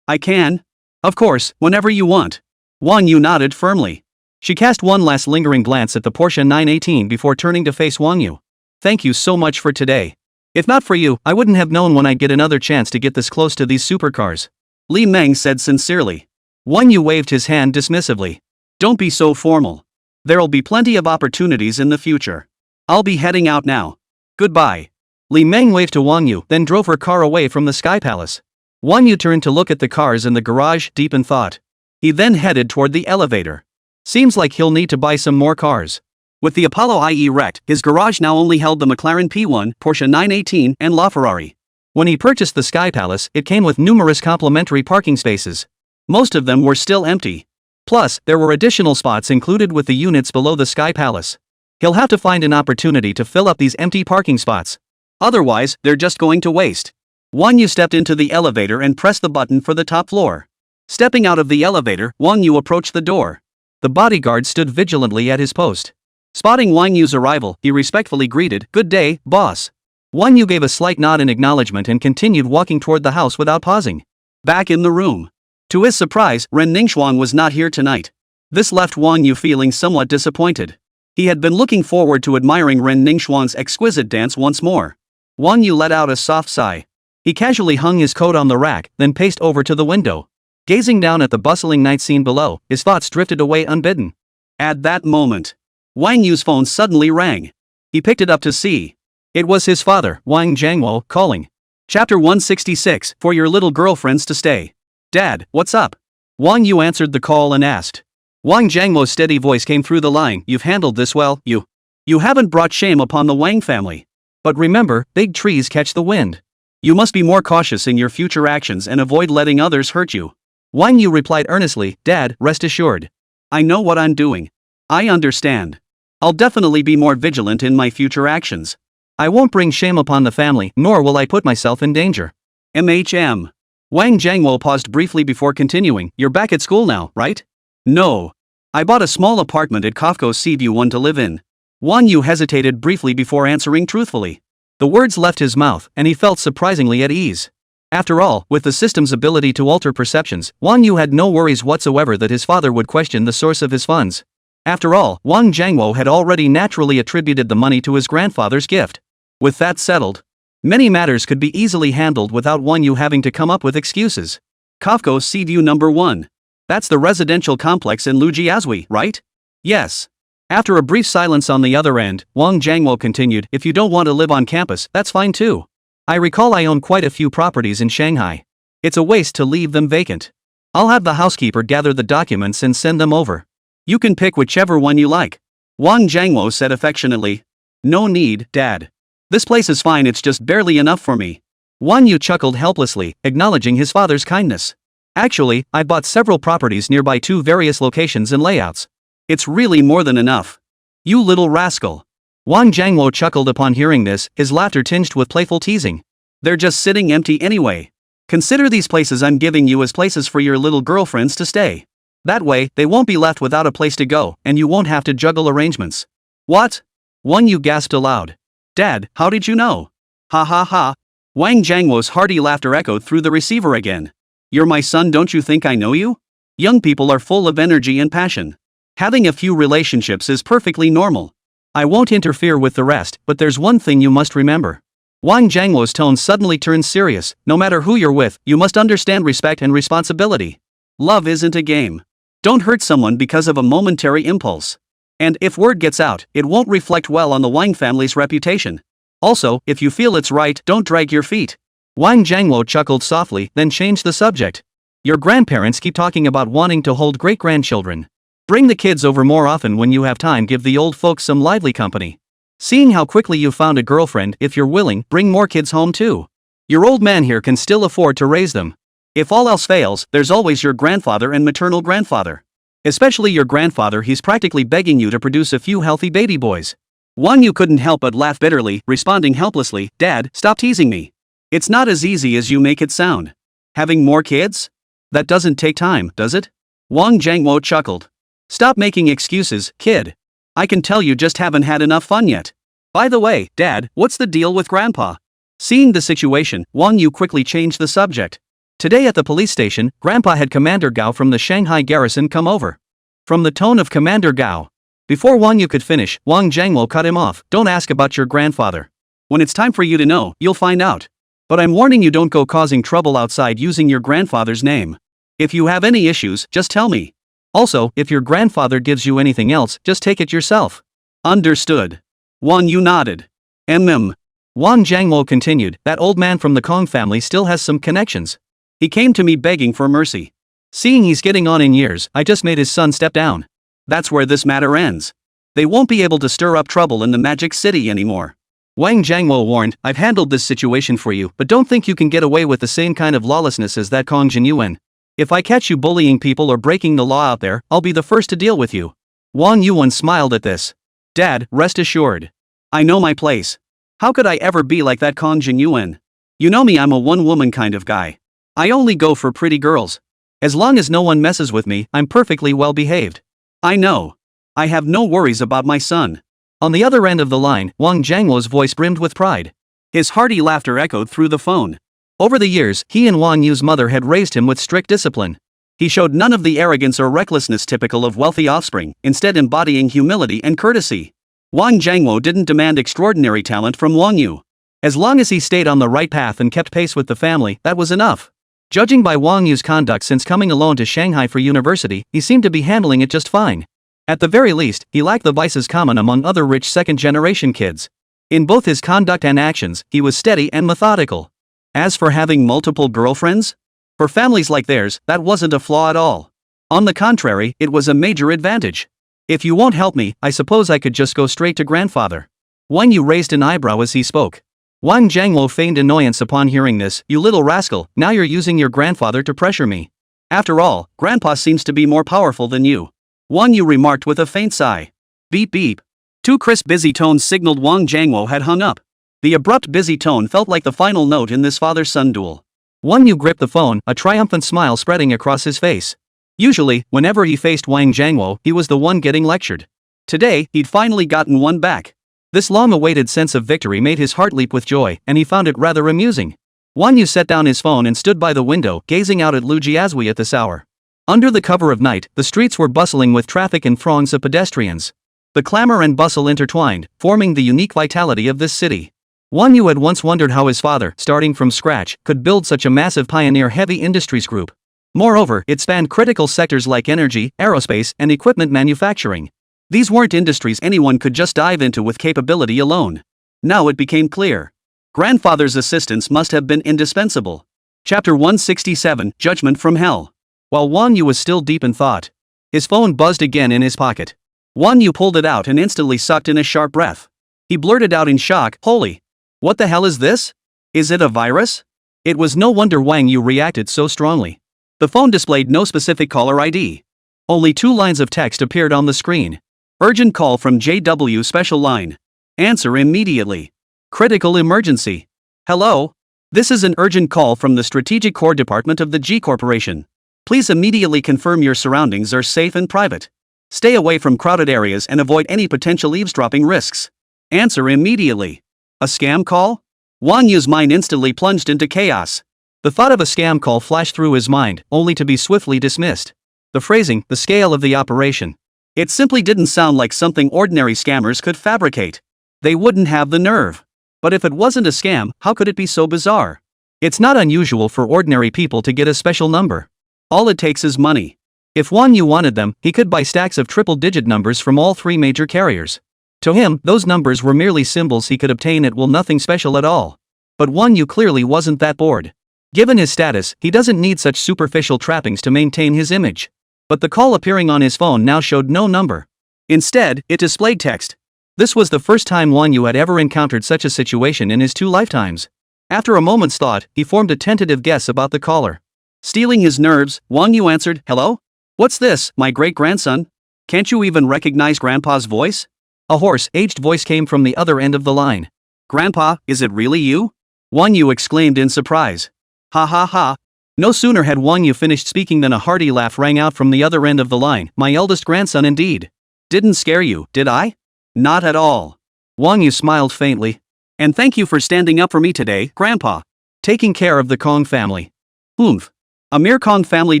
can? Of course, whenever you want. Wang Yu nodded firmly. She cast one last lingering glance at the Porsche 918 before turning to face Wang Yu. Thank you so much for today. If not for you, I wouldn't have known when I'd get another chance to get this close to these supercars. Li Meng said sincerely. Wang Yu waved his hand dismissively. Don't be so formal. There'll be plenty of opportunities in the future. I'll be heading out now. Goodbye. Li Meng waved to Wang Yu, then drove her car away from the Sky Palace. Wang Yu turned to look at the cars in the garage, deep in thought. He then headed toward the elevator. Seems like he'll need to buy some more cars. With the Apollo IE wrecked, his garage now only held the McLaren P1, Porsche 918, and LaFerrari. When he purchased the Sky Palace, it came with numerous complimentary parking spaces. Most of them were still empty. Plus, there were additional spots included with the units below the Sky Palace. He'll have to find an opportunity to fill up these empty parking spots. Otherwise, they're just going to waste. Wang Yu stepped into the elevator and pressed the button for the top floor. Stepping out of the elevator, Wang Yu approached the door. The bodyguard stood vigilantly at his post. Spotting Wang Yu's arrival, he respectfully greeted, "Good day, boss." Wang Yu gave a slight nod in acknowledgement and continued walking toward the house without pausing. Back in the room. To his surprise, Ren Ningxuang was not here tonight. This left Wang Yu feeling somewhat disappointed. He had been looking forward to admiring Ren Ningxuang's exquisite dance once more. Wang Yu let out a soft sigh. He casually hung his coat on the rack, then paced over to the window. Gazing down at the bustling night scene below, his thoughts drifted away unbidden. At that moment, Wang Yu's phone suddenly rang. He picked it up to see. It was his father, Wang Jiangwo, calling. Chapter 166, For Your Little Girlfriends to Stay. Dad, what's up? Wang Yu answered the call and asked. Wang Jiangwo's steady voice came through the line. You've handled this well, you. You haven't brought shame upon the Wang family. But remember, big trees catch the wind. You must be more cautious in your future actions and avoid letting others hurt you. Wang Yu replied earnestly, Dad, rest assured. I know what I'm doing. I understand. I'll definitely be more vigilant in my future actions. I won't bring shame upon the family, nor will I put myself in danger. MHM. Wang Jiangwo paused briefly before continuing. You're back at school now, right? No. I bought a small apartment at Kafko's Seaview 1 to live in. Wang Yu hesitated briefly before answering truthfully. The words left his mouth, and he felt surprisingly at ease. After all, with the system's ability to alter perceptions, Wang Yu had no worries whatsoever that his father would question the source of his funds. After all, Wang Jiangwo had already naturally attributed the money to his grandfather's gift. With that settled, many matters could be easily handled without Wang Yu having to come up with excuses. Kafko's Seaview number 1. That's the residential complex in Lujiazui, right? Yes. After a brief silence on the other end, Wang Jiangwo continued, if you don't want to live on campus, that's fine too. I recall I own quite a few properties in Shanghai. It's a waste to leave them vacant. I'll have the housekeeper gather the documents and send them over. You can pick whichever one you like. Wang Jiangwo said affectionately. No need, Dad. This place is fine, it's just barely enough for me. Wang Yu chuckled helplessly, acknowledging his father's kindness. Actually, I bought several properties nearby to various locations and layouts. It's really more than enough. You little rascal. Wang Jiangwo chuckled upon hearing this, his laughter tinged with playful teasing. They're just sitting empty anyway. Consider these places I'm giving you as places for your little girlfriends to stay. That way, they won't be left without a place to go, and you won't have to juggle arrangements. What? Wang Yu gasped aloud. Dad, how did you know? Ha ha ha. Wang Jiangwo's hearty laughter echoed through the receiver again. You're my son, don't you think I know you? Young people are full of energy and passion. Having a few relationships is perfectly normal. I won't interfere with the rest, but there's one thing you must remember. Wang Jiangwo's tone suddenly turned serious. No matter who you're with, you must understand respect and responsibility. Love isn't a game. Don't hurt someone because of a momentary impulse. And if word gets out, it won't reflect well on the Wang family's reputation. Also, if you feel it's right, don't drag your feet. Wang Jiangwo chuckled softly, then changed the subject. Your grandparents keep talking about wanting to hold great-grandchildren. Bring the kids over more often when you have time, give the old folks some lively company. Seeing how quickly you found a girlfriend, if you're willing, bring more kids home too. Your old man here can still afford to raise them. If all else fails, there's always your grandfather and maternal grandfather. Especially your grandfather, he's practically begging you to produce a few healthy baby boys. Wang Yu couldn't help but laugh bitterly, responding helplessly, Dad, stop teasing me. It's not as easy as you make it sound. Having more kids? That doesn't take time, does it? Wang Jiangwo chuckled. Stop making excuses, kid. I can tell you just haven't had enough fun yet. By the way, Dad, what's the deal with Grandpa? Seeing the situation, Wang Yu quickly changed the subject. Today at the police station, Grandpa had Commander Gao from the Shanghai garrison come over. From the tone of Commander Gao. Before Wang Yu could finish, Wang Jiangwo cut him off. Don't ask about your grandfather. When it's time for you to know, you'll find out. But I'm warning you, don't go causing trouble outside using your grandfather's name. If you have any issues, just tell me. Also, if your grandfather gives you anything else, just take it yourself. Understood. Wang Yu nodded. Wang Jiangwo continued, that old man from the Kong family still has some connections. He came to me begging for mercy. Seeing he's getting on in years, I just made his son step down. That's where this matter ends. They won't be able to stir up trouble in the Magic City anymore. Wang Jiangwo warned, I've handled this situation for you, but don't think you can get away with the same kind of lawlessness as that Kong Jinyuan. If I catch you bullying people or breaking the law out there, I'll be the first to deal with you. Wang Yuan smiled at this. Dad, rest assured. I know my place. How could I ever be like that Kong Jinyuan? You know me, I'm a one-woman kind of guy. I only go for pretty girls. As long as no one messes with me, I'm perfectly well behaved. I know. I have no worries about my son. On the other end of the line, Wang Jiangwo's voice brimmed with pride. His hearty laughter echoed through the phone. Over the years, he and Wang Yu's mother had raised him with strict discipline. He showed none of the arrogance or recklessness typical of wealthy offspring, instead embodying humility and courtesy. Wang Jiangwo didn't demand extraordinary talent from Wang Yu. As long as he stayed on the right path and kept pace with the family, that was enough. Judging by Wang Yu's conduct since coming alone to Shanghai for university, he seemed to be handling it just fine. At the very least, he lacked the vices common among other rich second-generation kids. In both his conduct and actions, he was steady and methodical. As for having multiple girlfriends? For families like theirs, that wasn't a flaw at all. On the contrary, it was a major advantage. If you won't help me, I suppose I could just go straight to grandfather. Wang Yu raised an eyebrow as he spoke. Wang Jiangwo feigned annoyance upon hearing this. You little rascal, now you're using your grandfather to pressure me. After all, Grandpa seems to be more powerful than you. Wang Yu remarked with a faint sigh. Beep beep. Two crisp busy tones signaled Wang Jiangwo had hung up. The abrupt busy tone felt like the final note in this father-son duel. Wang Yu gripped the phone, a triumphant smile spreading across his face. Usually, whenever he faced Wang Jiangwo, he was the one getting lectured. Today, he'd finally gotten one back. This long-awaited sense of victory made his heart leap with joy, and he found it rather amusing. Wang Yu set down his phone and stood by the window, gazing out at Lu Jiazui at this hour. Under the cover of night, the streets were bustling with traffic and throngs of pedestrians. The clamor and bustle intertwined, forming the unique vitality of this city. Wang Yu had once wondered how his father, starting from scratch, could build such a massive pioneer heavy industries group. Moreover, it spanned critical sectors like energy, aerospace, and equipment manufacturing. These weren't industries anyone could just dive into with capability alone. Now it became clear. Grandfather's assistance must have been indispensable. Chapter 167, Judgment from Hell. While Wang Yu was still deep in thought, his phone buzzed again in his pocket. Wang Yu pulled it out and instantly sucked in a sharp breath. He blurted out in shock, "Holy! What the hell is this? Is it a virus?" It was no wonder Wang Yu reacted so strongly. The phone displayed no specific caller ID. Only 2 lines of text appeared on the screen. Urgent call from JW Special Line. Answer immediately. Critical emergency. Hello? This is an urgent call from the Strategic Core Department of the G Corporation. Please immediately confirm your surroundings are safe and private. Stay away from crowded areas and avoid any potential eavesdropping risks. Answer immediately. A scam call? Wang Yu's mind instantly plunged into chaos. The thought of a scam call flashed through his mind, only to be swiftly dismissed. The phrasing, the scale of the operation. It simply didn't sound like something ordinary scammers could fabricate. They wouldn't have the nerve. But if it wasn't a scam, how could it be so bizarre? It's not unusual for ordinary people to get a special number. All it takes is money. If Wang Yu wanted them, he could buy stacks of triple-digit numbers from all 3 major carriers. To him, those numbers were merely symbols he could obtain at will, nothing special at all. But Wang Yu clearly wasn't that bored. Given his status, he doesn't need such superficial trappings to maintain his image. But the call appearing on his phone now showed no number. Instead, it displayed text. This was the first time Wang Yu had ever encountered such a situation in his 2 lifetimes. After a moment's thought, he formed a tentative guess about the caller. Steeling his nerves, Wang Yu answered, "Hello? What's this, my great-grandson? Can't you even recognize Grandpa's voice?" A hoarse, aged voice came from the other end of the line. "Grandpa, is it really you?" Wang Yu exclaimed in surprise. "Ha ha ha." No sooner had Wang Yu finished speaking than a hearty laugh rang out from the other end of the line. "My eldest grandson indeed. Didn't scare you, did I?" "Not at all." Wang Yu smiled faintly. "And thank you for standing up for me today, Grandpa. Taking care of the Kong family." "Oomph. A mere Kong family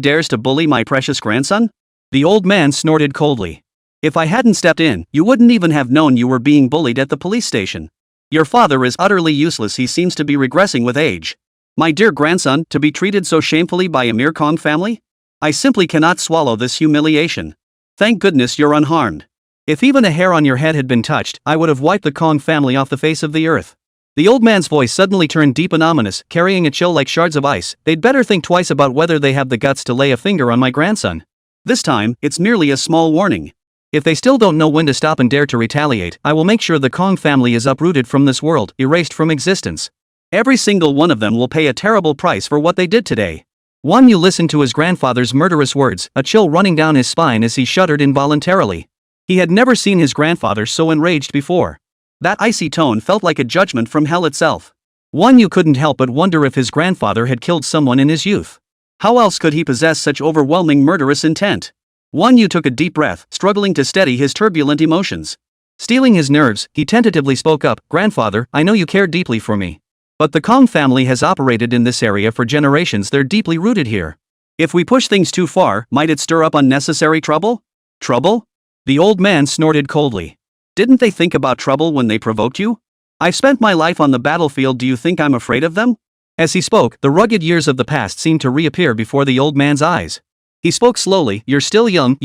dares to bully my precious grandson?" The old man snorted coldly. "If I hadn't stepped in, you wouldn't even have known you were being bullied at the police station. Your father is utterly useless. He seems to be regressing with age. My dear grandson, to be treated so shamefully by a mere Kong family? I simply cannot swallow this humiliation. Thank goodness you're unharmed. If even a hair on your head had been touched, I would have wiped the Kong family off the face of the earth." The old man's voice suddenly turned deep and ominous, carrying a chill like shards of ice. "They'd better think twice about whether they have the guts to lay a finger on my grandson. This time, it's merely a small warning. If they still don't know when to stop and dare to retaliate, I will make sure the Kong family is uprooted from this world, erased from existence. Every single one of them will pay a terrible price for what they did today." Wang Yu listened to his grandfather's murderous words, a chill running down his spine as he shuddered involuntarily. He had never seen his grandfather so enraged before. That icy tone felt like a judgment from hell itself. Wang Yu couldn't help but wonder if his grandfather had killed someone in his youth. How else could he possess such overwhelming murderous intent? Wang Yu took a deep breath, struggling to steady his turbulent emotions. Steeling his nerves, he tentatively spoke up, "Grandfather, I know you care deeply for me. But the Kong family has operated in this area for generations. They're deeply rooted here. If we push things too far, might it stir up unnecessary trouble?" "Trouble?" The old man snorted coldly. "Didn't they think about trouble when they provoked you? I've spent my life on the battlefield. Do you think I'm afraid of them?" As he spoke, the rugged years of the past seemed to reappear before the old man's eyes. He spoke slowly, "You're still young,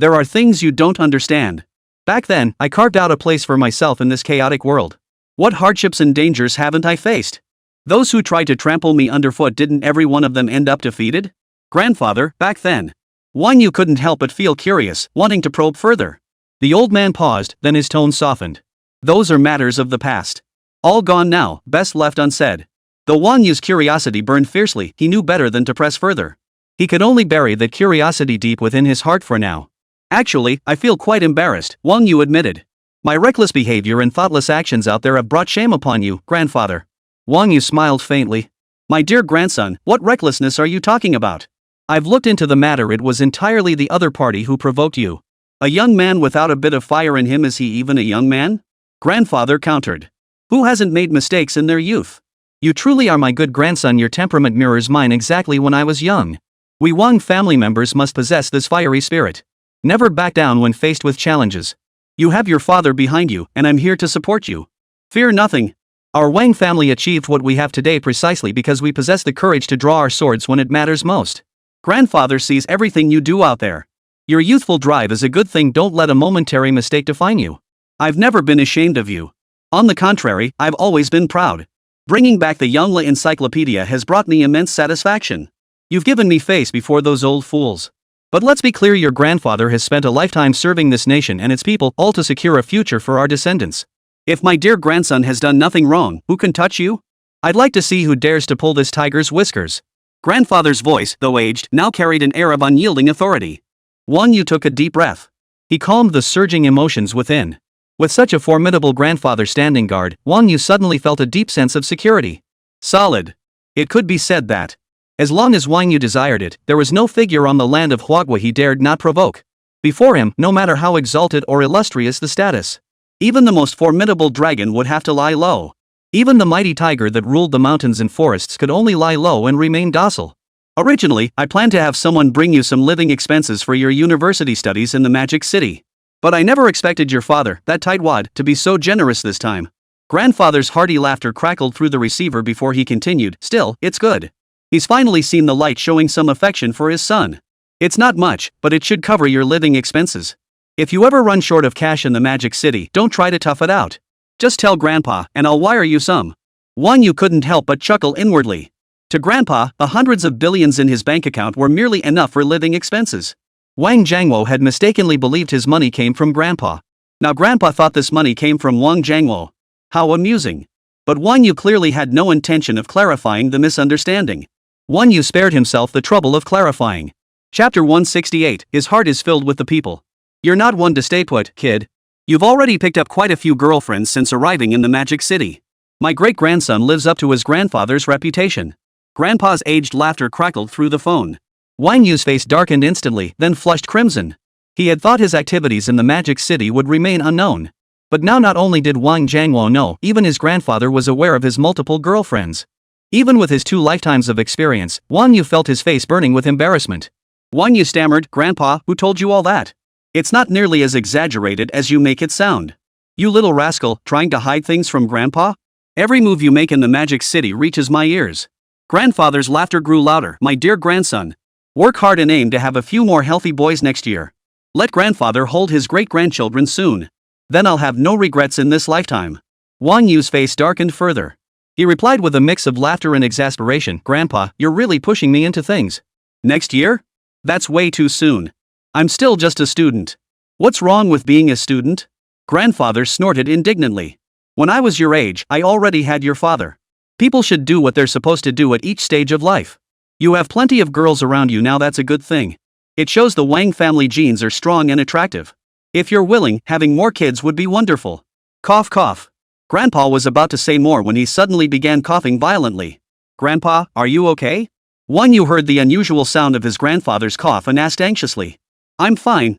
there are things you don't understand. Back then, I carved out a place for myself in this chaotic world. What hardships and dangers haven't I faced? Those who tried to trample me underfoot, didn't every one of them end up defeated? Grandfather, back then." Wang Yu couldn't help but feel curious, wanting to probe further. The old man paused, then his tone softened. "Those are matters of the past. All gone now, best left unsaid." Though Wang Yu's curiosity burned fiercely, he knew better than to press further. He could only bury that curiosity deep within his heart for now. Actually, I feel quite embarrassed, Wang Yu admitted. My reckless behavior and thoughtless actions out there have brought shame upon you, grandfather. Wang Yu smiled faintly. My dear grandson, what recklessness are you talking about? I've looked into the matter. It was entirely the other party who provoked you. A young man without a bit of fire in him, is he even a young man? Grandfather countered. Who hasn't made mistakes in their youth? You truly are my good grandson. Your temperament mirrors mine exactly when I was young. We Wang family members must possess this fiery spirit. Never back down when faced with challenges. You have your father behind you, and I'm here to support you. Fear nothing. Our Wang family achieved what we have today precisely because we possess the courage to draw our swords when it matters most. Grandfather sees everything you do out there. Your youthful drive is a good thing. Don't let a momentary mistake define you. I've never been ashamed of you. On the contrary, I've always been proud. Bringing back the Yongle Encyclopedia has brought me immense satisfaction. You've given me face before those old fools. But let's be clear, your grandfather has spent a lifetime serving this nation and its people, all to secure a future for our descendants. If my dear grandson has done nothing wrong, who can touch you? I'd like to see who dares to pull this tiger's whiskers. Grandfather's voice, though aged, now carried an air of unyielding authority. Wang Yu took a deep breath. He calmed the surging emotions within. With such a formidable grandfather standing guard, Wang Yu suddenly felt a deep sense of security. Solid. It could be said that, as long as Wang Yu desired it, there was no figure on the land of Huagua he dared not provoke. Before him, no matter how exalted or illustrious the status, even the most formidable dragon would have to lie low. Even the mighty tiger that ruled the mountains and forests could only lie low and remain docile. Originally, I planned to have someone bring you some living expenses for your university studies in the Magic City. But I never expected your father, that tightwad, to be so generous this time. Grandfather's hearty laughter crackled through the receiver before he continued, still, it's good. He's finally seen the light, showing some affection for his son. It's not much, but it should cover your living expenses. If you ever run short of cash in the Magic City, don't try to tough it out. Just tell Grandpa, and I'll wire you some. Wang Yu couldn't help but chuckle inwardly. To Grandpa, the hundreds of billions in his bank account were merely enough for living expenses. Wang Jiangwo had mistakenly believed his money came from Grandpa. Now Grandpa thought this money came from Wang Jiangwo. How amusing. But Wang Yu clearly had no intention of clarifying the misunderstanding. Wang Yu spared himself the trouble of clarifying. Chapter 168, his heart is filled with the people. You're not one to stay put, kid. You've already picked up quite a few girlfriends since arriving in the Magic City. My great-grandson lives up to his grandfather's reputation. Grandpa's aged laughter crackled through the phone. Wang Yu's face darkened instantly, then flushed crimson. He had thought his activities in the Magic City would remain unknown. But now not only did Wang Jiangwo know, even his grandfather was aware of his multiple girlfriends. Even with his 2 lifetimes of experience, Wang Yu felt his face burning with embarrassment. Wang Yu stammered, Grandpa, who told you all that? It's not nearly as exaggerated as you make it sound. You little rascal, trying to hide things from Grandpa? Every move you make in the Magic City reaches my ears. Grandfather's laughter grew louder. My dear grandson, work hard and aim to have a few more healthy boys next year. Let Grandfather hold his great-grandchildren soon. Then I'll have no regrets in this lifetime. Wang Yu's face darkened further. He replied with a mix of laughter and exasperation, Grandpa, you're really pushing me into things. Next year? That's way too soon. I'm still just a student. What's wrong with being a student? Grandfather snorted indignantly. When I was your age, I already had your father. People should do what they're supposed to do at each stage of life. You have plenty of girls around you now, that's a good thing. It shows the Wang family genes are strong and attractive. If you're willing, having more kids would be wonderful. Cough cough. Grandpa was about to say more when he suddenly began coughing violently. Grandpa, are you okay? Wang Yu heard the unusual sound of his grandfather's cough and asked anxiously. I'm fine.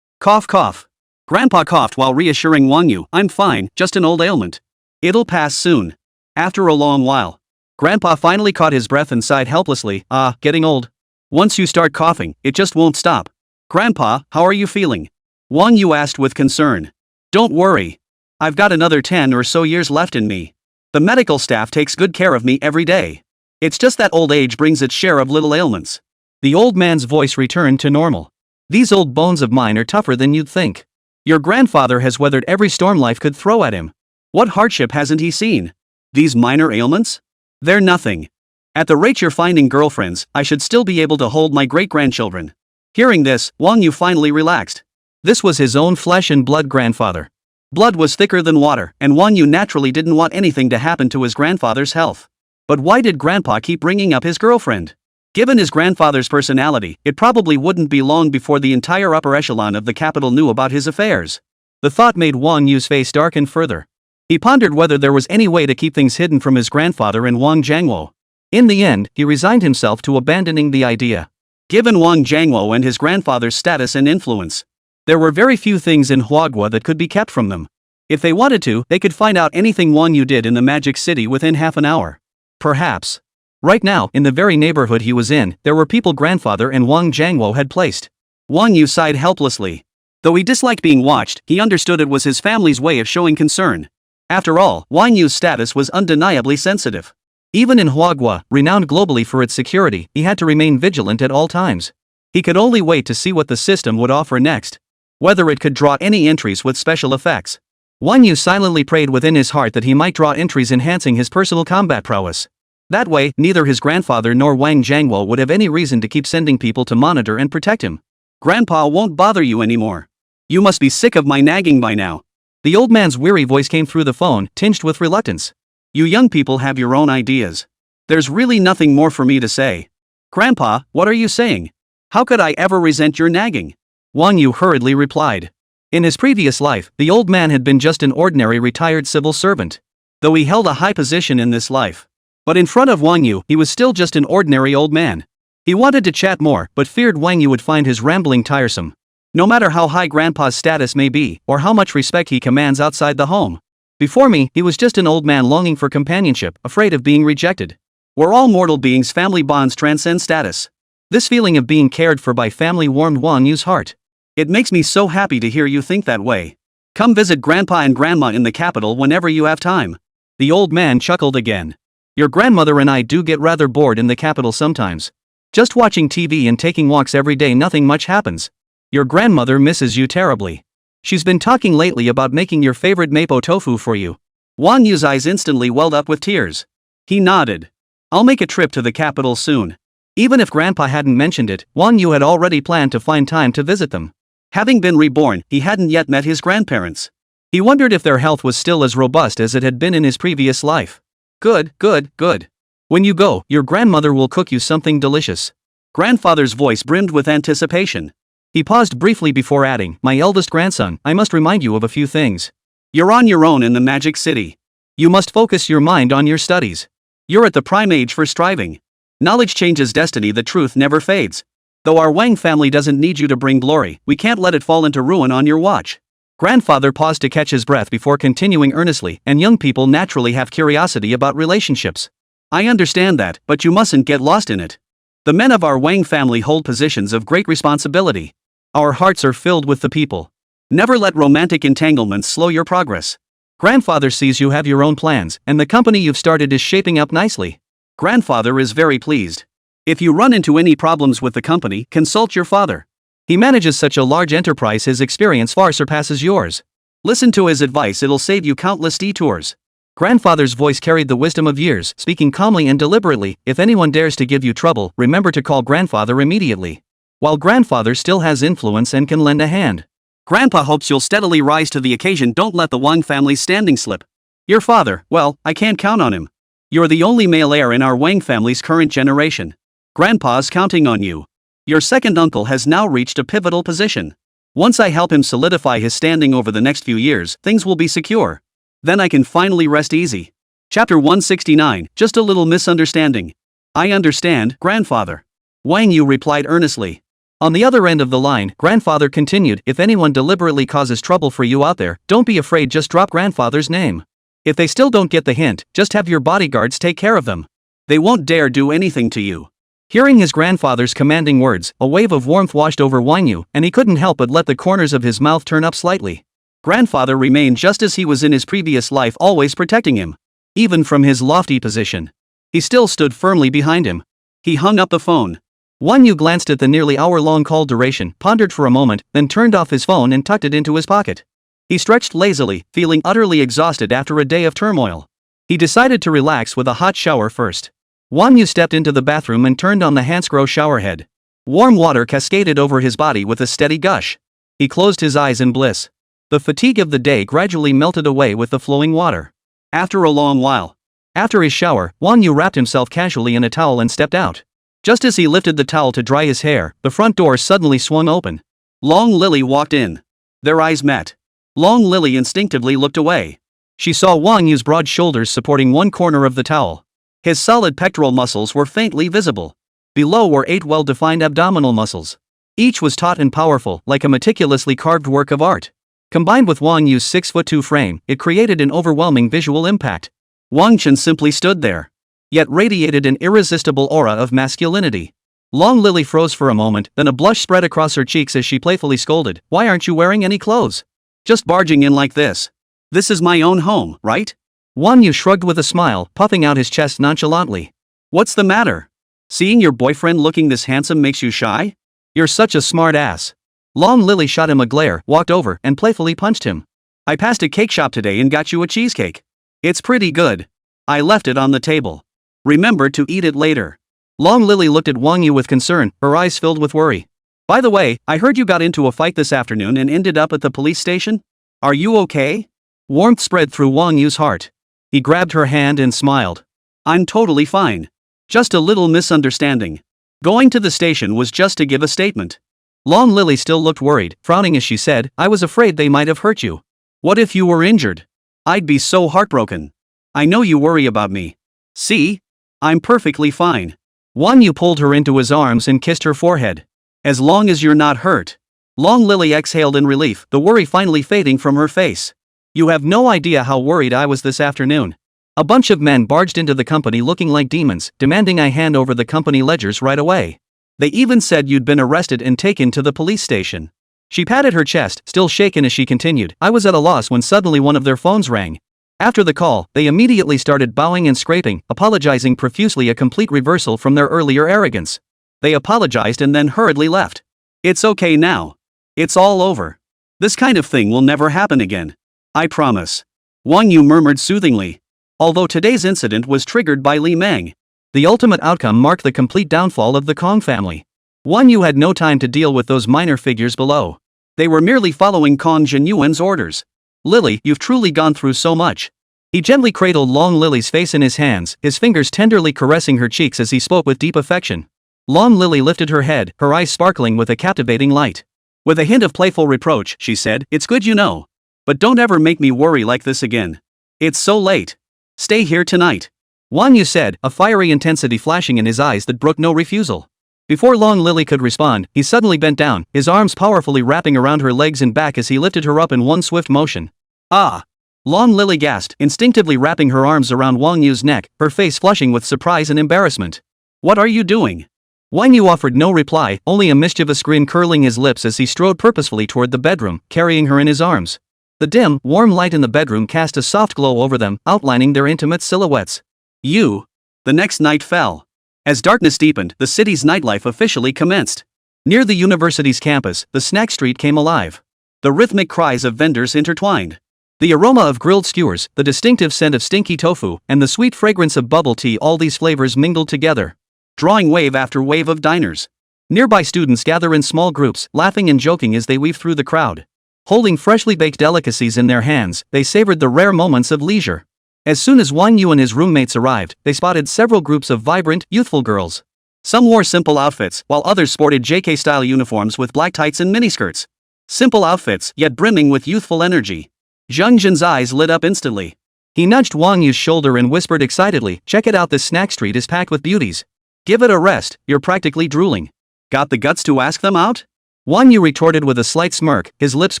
Cough cough. Grandpa coughed while reassuring Wang Yu, I'm fine, just an old ailment. It'll pass soon. After a long while, Grandpa finally caught his breath and sighed helplessly, getting old. Once you start coughing, it just won't stop. Grandpa, how are you feeling? Wang Yu asked with concern. Don't worry. I've got another 10 or so years left in me. The medical staff takes good care of me every day. It's just that old age brings its share of little ailments. The old man's voice returned to normal. These old bones of mine are tougher than you'd think. Your grandfather has weathered every storm life could throw at him. What hardship hasn't he seen? These minor ailments? They're nothing. At the rate you're finding girlfriends, I should still be able to hold my great-grandchildren. Hearing this, Wang Yu finally relaxed. This was his own flesh and blood grandfather. Blood was thicker than water, and Wang Yu naturally didn't want anything to happen to his grandfather's health. But why did Grandpa keep bringing up his girlfriend? Given his grandfather's personality, it probably wouldn't be long before the entire upper echelon of the capital knew about his affairs. The thought made Wang Yu's face darken further. He pondered whether there was any way to keep things hidden from his grandfather and Wang Jiangwo. In the end, he resigned himself to abandoning the idea. Given Wang Jiangwo and his grandfather's status and influence, there were very few things in Huagua that could be kept from them. If they wanted to, they could find out anything Wang Yu did in the Magic City within half an hour. Perhaps. Right now, in the very neighborhood he was in, there were people grandfather and Wang Jiangwo had placed. Wang Yu sighed helplessly. Though he disliked being watched, he understood it was his family's way of showing concern. After all, Wang Yu's status was undeniably sensitive. Even in Huagua, renowned globally for its security, he had to remain vigilant at all times. He could only wait to see what the system would offer next. Whether it could draw any entries with special effects. Wang Yu silently prayed within his heart that he might draw entries enhancing his personal combat prowess. That way, neither his grandfather nor Wang Jiangwo would have any reason to keep sending people to monitor and protect him. Grandpa won't bother you anymore. You must be sick of my nagging by now. The old man's weary voice came through the phone, tinged with reluctance. You young people have your own ideas. There's really nothing more for me to say. Grandpa, what are you saying? How could I ever resent your nagging? Wang Yu hurriedly replied. In his previous life, the old man had been just an ordinary retired civil servant. Though he held a high position in this life. But in front of Wang Yu, he was still just an ordinary old man. He wanted to chat more, but feared Wang Yu would find his rambling tiresome. No matter how high Grandpa's status may be, or how much respect he commands outside the home. Before me, he was just an old man longing for companionship, afraid of being rejected. We're all mortal beings, family bonds transcend status. This feeling of being cared for by family warmed Wang Yu's heart. It makes me so happy to hear you think that way. Come visit Grandpa and Grandma in the capital whenever you have time. The old man chuckled again. Your grandmother and I do get rather bored in the capital sometimes. Just watching TV and taking walks every day, nothing much happens. Your grandmother misses you terribly. She's been talking lately about making your favorite mapo tofu for you. Wang Yu's eyes instantly welled up with tears. He nodded. I'll make a trip to the capital soon. Even if Grandpa hadn't mentioned it, Wang Yu had already planned to find time to visit them. Having been reborn, he hadn't yet met his grandparents. He wondered if their health was still as robust as it had been in his previous life. Good. When you go, your grandmother will cook you something delicious. Grandfather's voice brimmed with anticipation. He paused briefly before adding, my eldest grandson, I must remind you of a few things. You're on your own in the Magic City. You must focus your mind on your studies. You're at the prime age for striving. Knowledge changes destiny, the truth never fades. Though our Wang family doesn't need you to bring glory, we can't let it fall into ruin on your watch. Grandfather paused to catch his breath before continuing earnestly, and young people naturally have curiosity about relationships. I understand that, but you mustn't get lost in it. The men of our Wang family hold positions of great responsibility. Our hearts are filled with the people. Never let romantic entanglements slow your progress. Grandfather sees you have your own plans, and the company you've started is shaping up nicely. Grandfather is very pleased. If you run into any problems with the company, consult your father. He manages such a large enterprise, his experience far surpasses yours. Listen to his advice, it'll save you countless detours. Grandfather's voice carried the wisdom of years, speaking calmly and deliberately. If anyone dares to give you trouble, remember to call Grandfather immediately. While Grandfather still has influence and can lend a hand. Grandpa hopes you'll steadily rise to the occasion. Don't let the Wang family's standing slip. Your father, well, I can't count on him. You're the only male heir in our Wang family's current generation. Grandpa's counting on you. Your second uncle has now reached a pivotal position. Once I help him solidify his standing over the next few years, things will be secure. Then I can finally rest easy. Chapter 169, just a little misunderstanding. I understand, Grandfather. Wang Yu replied earnestly. On the other end of the line, Grandfather continued, if anyone deliberately causes trouble for you out there, don't be afraid, just drop Grandfather's name. If they still don't get the hint, just have your bodyguards take care of them. They won't dare do anything to you. Hearing his grandfather's commanding words, a wave of warmth washed over Wang Yu, and he couldn't help but let the corners of his mouth turn up slightly. Grandfather remained just as he was in his previous life, always protecting him. Even from his lofty position. He still stood firmly behind him. He hung up the phone. Wang Yu glanced at the nearly hour-long call duration, pondered for a moment, then turned off his phone and tucked it into his pocket. He stretched lazily, feeling utterly exhausted after a day of turmoil. He decided to relax with a hot shower first. Wang Yu stepped into the bathroom and turned on the Hansgrohe showerhead. Warm water cascaded over his body with a steady gush. He closed his eyes in bliss. The fatigue of the day gradually melted away with the flowing water. After a long while. After his shower, Wang Yu wrapped himself casually in a towel and stepped out. Just as he lifted the towel to dry his hair, the front door suddenly swung open. Long Lily walked in. Their eyes met. Long Lily instinctively looked away. She saw Wang Yu's broad shoulders supporting one corner of the towel. His solid pectoral muscles were faintly visible. Below were 8 well-defined abdominal muscles. Each was taut and powerful, like a meticulously carved work of art. Combined with Wang Yu's 6'2" frame, it created an overwhelming visual impact. Wang Chen simply stood there, yet radiated an irresistible aura of masculinity. Long Lily froze for a moment, then a blush spread across her cheeks as she playfully scolded, "Why aren't you wearing any clothes? Just barging in like this. This is my own home, right?" Wang Yu shrugged with a smile, puffing out his chest nonchalantly. "What's the matter? Seeing your boyfriend looking this handsome makes you shy?" "You're such a smart ass." Long Lily shot him a glare, walked over, and playfully punched him. "I passed a cake shop today and got you a cheesecake. It's pretty good. I left it on the table. Remember to eat it later." Long Lily looked at Wang Yu with concern, her eyes filled with worry. "By the way, I heard you got into a fight this afternoon and ended up at the police station? Are you okay?" Warmth spread through Wang Yu's heart. He grabbed her hand and smiled. "I'm totally fine. Just a little misunderstanding. Going to the station was just to give a statement." Long Lily still looked worried, frowning as she said, "I was afraid they might have hurt you." "What if you were injured? I'd be so heartbroken. I know you worry about me. See? I'm perfectly fine." Wang Yu pulled her into his arms and kissed her forehead. "As long as you're not hurt." Long Lily exhaled in relief, the worry finally fading from her face. "You have no idea how worried I was this afternoon. A bunch of men barged into the company looking like demons, demanding I hand over the company ledgers right away. They even said you'd been arrested and taken to the police station." She patted her chest, still shaken as she continued. "I was at a loss when suddenly one of their phones rang. After the call, they immediately started bowing and scraping, apologizing profusely, a complete reversal from their earlier arrogance. They apologized and then hurriedly left." "It's okay now. It's all over. This kind of thing will never happen again. I promise." Wang Yu murmured soothingly. Although today's incident was triggered by Li Meng, the ultimate outcome marked the complete downfall of the Kong family. Wang Yu had no time to deal with those minor figures below. They were merely following Kong Jinyuan's orders. "Lily, you've truly gone through so much." He gently cradled Long Lily's face in his hands, his fingers tenderly caressing her cheeks as he spoke with deep affection. Long Lily lifted her head, her eyes sparkling with a captivating light. With a hint of playful reproach, she said, "It's good you know. But don't ever make me worry like this again. It's so late. Stay here tonight." Wang Yu said, a fiery intensity flashing in his eyes that brooked no refusal. Before Long Lily could respond, he suddenly bent down, his arms powerfully wrapping around her legs and back as he lifted her up in one swift motion. "Ah!" Long Lily gasped, instinctively wrapping her arms around Wang Yu's neck, her face flushing with surprise and embarrassment. "What are you doing?" Wang Yu offered no reply, only a mischievous grin curling his lips as he strode purposefully toward the bedroom, carrying her in his arms. The dim, warm light in the bedroom cast a soft glow over them, outlining their intimate silhouettes. The next night fell. As darkness deepened, the city's nightlife officially commenced. Near the university's campus, the snack street came alive. The rhythmic cries of vendors intertwined. The aroma of grilled skewers, the distinctive scent of stinky tofu, and the sweet fragrance of bubble tea, all these flavors mingled together, drawing wave after wave of diners. Nearby students gather in small groups, laughing and joking as they weave through the crowd. Holding freshly baked delicacies in their hands, they savored the rare moments of leisure. As soon as Wang Yu and his roommates arrived, they spotted several groups of vibrant, youthful girls. Some wore simple outfits, while others sported JK-style uniforms with black tights and miniskirts. Simple outfits, yet brimming with youthful energy. Zhang Jin's eyes lit up instantly. He nudged Wang Yu's shoulder and whispered excitedly, "Check it out, this snack street is packed with beauties. Give it a rest, you're practically drooling." "Got the guts to ask them out?" Wang Yu retorted with a slight smirk, his lips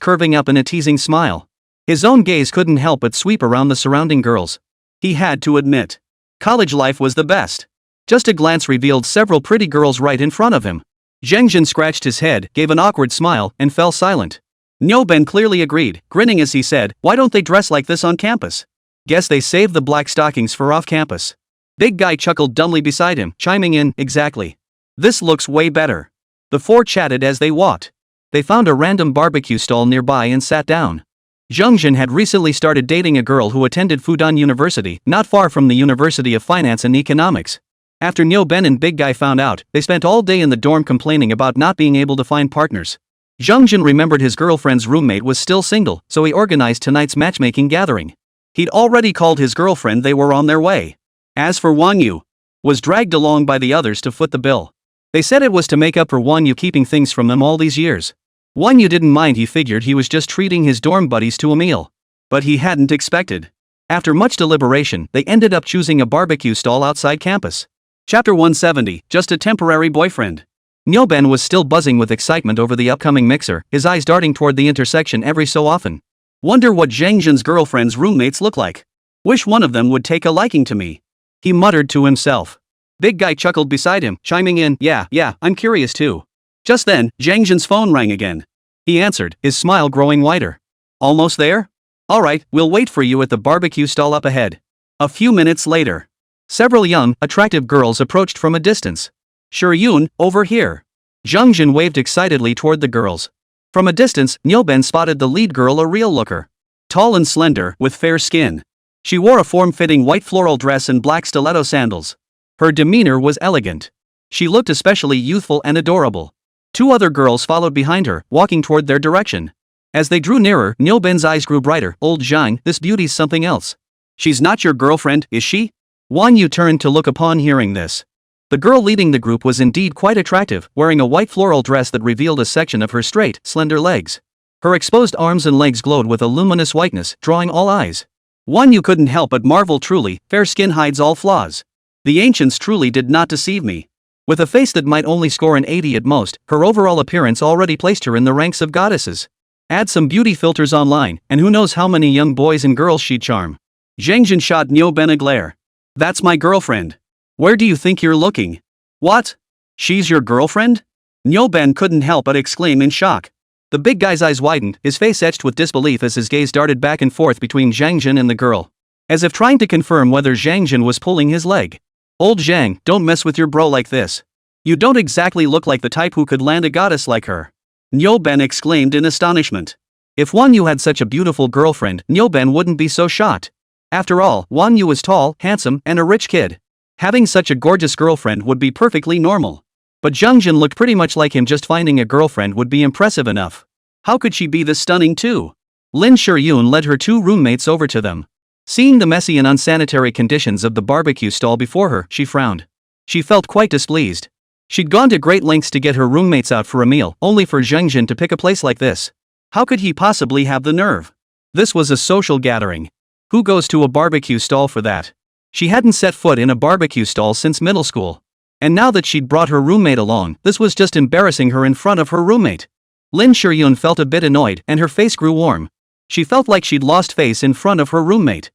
curving up in a teasing smile. His own gaze couldn't help but sweep around the surrounding girls. He had to admit, college life was the best. Just a glance revealed several pretty girls right in front of him. Zheng Jin scratched his head, gave an awkward smile, and fell silent. Niu Ben clearly agreed, grinning as he said, "Why don't they dress like this on campus?" "Guess they saved the black stockings for off campus." Big Guy chuckled dumbly beside him, chiming in, "Exactly. This looks way better." The four chatted as they walked. They found a random barbecue stall nearby and sat down. Zheng Jin had recently started dating a girl who attended Fudan University, not far from the University of Finance and Economics. After Niu Ben and Big Guy found out, they spent all day in the dorm complaining about not being able to find partners. Zheng Jin remembered his girlfriend's roommate was still single, so he organized tonight's matchmaking gathering. He'd already called his girlfriend, they were on their way. As for Wang Yu, was dragged along by the others to foot the bill. They said it was to make up for Wang Yu keeping things from them all these years. Wang Yu didn't mind, he figured he was just treating his dorm buddies to a meal. But he hadn't expected. After much deliberation, they ended up choosing a barbecue stall outside campus. Chapter 170, Just a Temporary Boyfriend. Nyoben was still buzzing with excitement over the upcoming mixer, his eyes darting toward the intersection every so often. Wonder what Zhang Zhen's girlfriend's roommates look like. Wish one of them would take a liking to me. He muttered to himself. Big guy chuckled beside him, chiming in, yeah, I'm curious too. Just then, Zhang Zhen's phone rang again. He answered, his smile growing wider. Almost there? Alright, we'll wait for you at the barbecue stall up ahead. A few minutes later. Several young, attractive girls approached from a distance. Yun, over here. Zhang Zhen waved excitedly toward the girls. From a distance, Nyoben spotted the lead girl, a real looker. Tall and slender, with fair skin. She wore a form-fitting white floral dress and black stiletto sandals. Her demeanor was elegant. She looked especially youthful and adorable. Two other girls followed behind her, walking toward their direction. As they drew nearer, Nyoben's eyes grew brighter. Old Zhang, this beauty's something else. She's not your girlfriend, is she? Wang Yu turned to look upon hearing this. The girl leading the group was indeed quite attractive, wearing a white floral dress that revealed a section of her straight, slender legs. Her exposed arms and legs glowed with a luminous whiteness, drawing all eyes. Wang Yu couldn't help but marvel, truly, fair skin hides all flaws. The ancients truly did not deceive me. With a face that might only score an 80 at most, her overall appearance already placed her in the ranks of goddesses. Add some beauty filters online, and who knows how many young boys and girls she'd charm. Zhang Zhen shot Nyoben a glare. That's my girlfriend. Where do you think you're looking? What? She's your girlfriend? Nyoben couldn't help but exclaim in shock. The big guy's eyes widened, his face etched with disbelief as his gaze darted back and forth between Zhang Zhen and the girl. As if trying to confirm whether Zhang Zhen was pulling his leg. Old Zhang, don't mess with your bro like this. You don't exactly look like the type who could land a goddess like her. Nyoben exclaimed in astonishment. If Wang Yu had such a beautiful girlfriend, Nyoben wouldn't be so shocked. After all, Wang Yu was tall, handsome, and a rich kid. Having such a gorgeous girlfriend would be perfectly normal. But Zhang Zhen looked pretty much like him. Just finding a girlfriend would be impressive enough. How could she be this stunning too? Lin Yun led her two roommates over to them. Seeing the messy and unsanitary conditions of the barbecue stall before her, she frowned. She felt quite displeased. She'd gone to great lengths to get her roommates out for a meal, only for Zhang Zhen to pick a place like this. How could he possibly have the nerve? This was a social gathering. Who goes to a barbecue stall for that? She hadn't set foot in a barbecue stall since middle school. And now that she'd brought her roommate along, this was just embarrassing her in front of her roommate. Lin Yun felt a bit annoyed, and her face grew warm. She felt like she'd lost face in front of her roommate.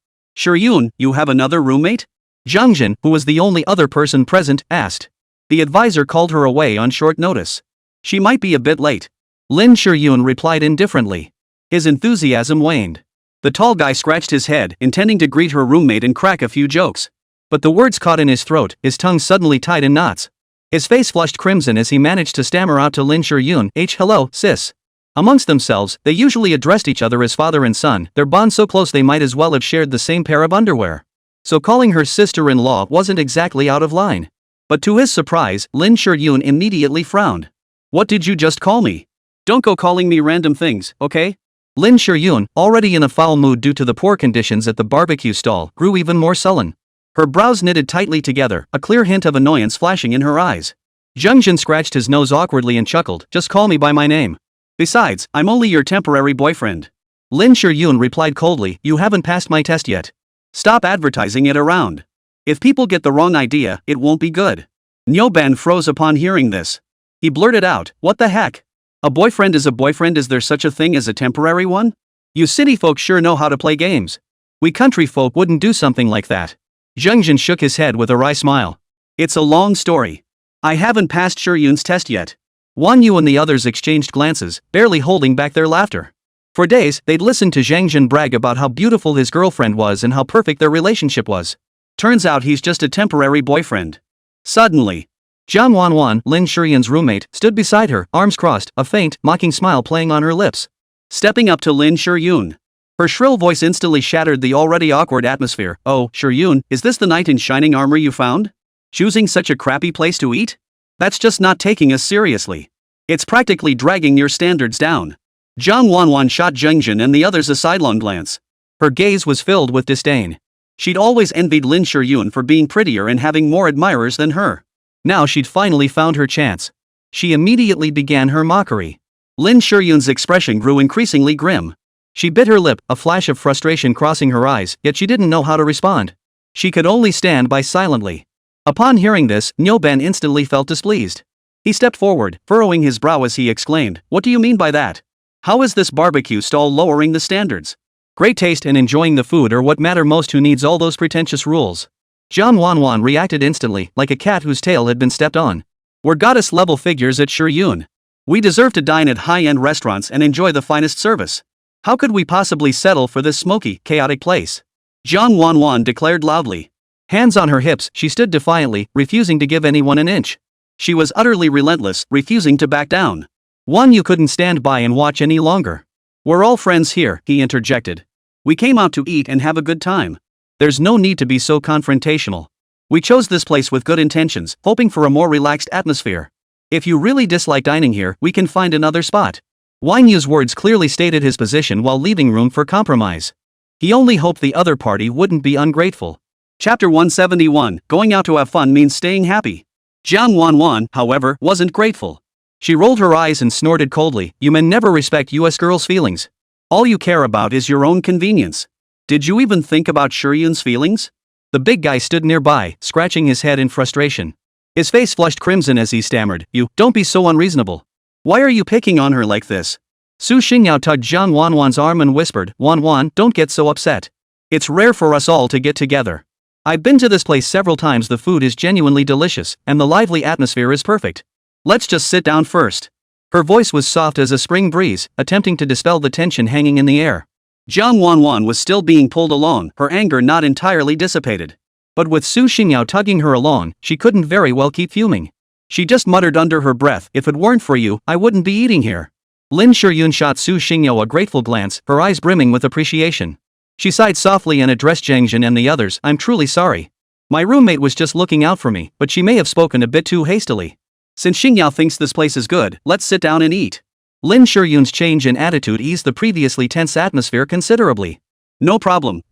Yun, you have another roommate? Zhang Zhen, who was the only other person present, asked. The advisor called her away on short notice. She might be a bit late. Lin Yun replied indifferently. His enthusiasm waned. The tall guy scratched his head, intending to greet her roommate and crack a few jokes. But the words caught in his throat, his tongue suddenly tied in knots. His face flushed crimson as he managed to stammer out to Lin Yun, hello, sis. Amongst themselves, they usually addressed each other as father and son, their bond so close they might as well have shared the same pair of underwear. So calling her sister-in-law wasn't exactly out of line. But to his surprise, Lin Yun immediately frowned. What did you just call me? Don't go calling me random things, okay? Lin Yun, already in a foul mood due to the poor conditions at the barbecue stall, grew even more sullen. Her brows knitted tightly together, a clear hint of annoyance flashing in her eyes. Zhang Zhen scratched his nose awkwardly and chuckled, just call me by my name. Besides, I'm only your temporary boyfriend. Lin Yun replied coldly, you haven't passed my test yet. Stop advertising it around. If people get the wrong idea, it won't be good. Nyoben froze upon hearing this. He blurted out, what the heck? A boyfriend is a boyfriend. Is there such a thing as a temporary one? You city folk sure know how to play games. We country folk wouldn't do something like that. Zhang Zhen shook his head with a wry smile. It's a long story. I haven't passed Yun's test yet. Wang Yu and the others exchanged glances, barely holding back their laughter. For days, they'd listened to Zhang Zhen brag about how beautiful his girlfriend was and how perfect their relationship was. Turns out he's just a temporary boyfriend. Suddenly, Jiang Wanwan, Lin Yun's roommate, stood beside her, arms crossed, a faint, mocking smile playing on her lips. Stepping up to Lin Yun. Her shrill voice instantly shattered the already awkward atmosphere. Oh, Yun, is this the knight in shining armor you found? Choosing such a crappy place to eat? That's just not taking us seriously. It's practically dragging your standards down. Jiang Wanwan shot Zhang Zhen and the others a sidelong glance. Her gaze was filled with disdain. She'd always envied Lin Yun for being prettier and having more admirers than her. Now she'd finally found her chance. She immediately began her mockery. Lin Shiyun's expression grew increasingly grim. She bit her lip, a flash of frustration crossing her eyes, yet she didn't know how to respond. She could only stand by silently. Upon hearing this, Ben instantly felt displeased. He stepped forward, furrowing his brow as he exclaimed, "What do you mean by that? How is this barbecue stall lowering the standards? Great taste and enjoying the food are what matter most. Who needs all those pretentious rules?" Jiang Wanwan reacted instantly, like a cat whose tail had been stepped on. "We're goddess-level figures at Shiyun. We deserve to dine at high-end restaurants and enjoy the finest service. How could we possibly settle for this smoky, chaotic place?" Jiang Wanwan declared loudly. Hands on her hips, she stood defiantly, refusing to give anyone an inch. She was utterly relentless, refusing to back down. Wang You couldn't stand by and watch any longer. "We're all friends here," he interjected. "We came out to eat and have a good time. There's no need to be so confrontational. We chose this place with good intentions, hoping for a more relaxed atmosphere. If you really dislike dining here, we can find another spot." Wang Yu's words clearly stated his position while leaving room for compromise. He only hoped the other party wouldn't be ungrateful. Chapter 171, Going out to have fun means staying happy. Jiang Wanwan, however, wasn't grateful. She rolled her eyes and snorted coldly, "You men never respect US girls' feelings. All you care about is your own convenience. Did you even think about Shiyun's feelings?" The big guy stood nearby, scratching his head in frustration. His face flushed crimson as he stammered, "Don't be so unreasonable. Why are you picking on her like this?" Su Xingyao tugged Jiang Wanwan's arm and whispered, "Wanwan, don't get so upset. It's rare for us all to get together. I've been to this place several times. The food is genuinely delicious, and the lively atmosphere is perfect. Let's just sit down first." Her voice was soft as a spring breeze, attempting to dispel the tension hanging in the air. Jiang Wanwan was still being pulled along, her anger not entirely dissipated. But with Su Xingyao tugging her along, she couldn't very well keep fuming. She just muttered under her breath, "If it weren't for you, I wouldn't be eating here." Lin Shiyun shot Su Xingyao a grateful glance, her eyes brimming with appreciation. She sighed softly and addressed Zhang Jin and the others, "I'm truly sorry. My roommate was just looking out for me, but she may have spoken a bit too hastily. Since Xingyao thinks this place is good, let's sit down and eat." Lin Shiyun's change in attitude eased the previously tense atmosphere considerably. No problem.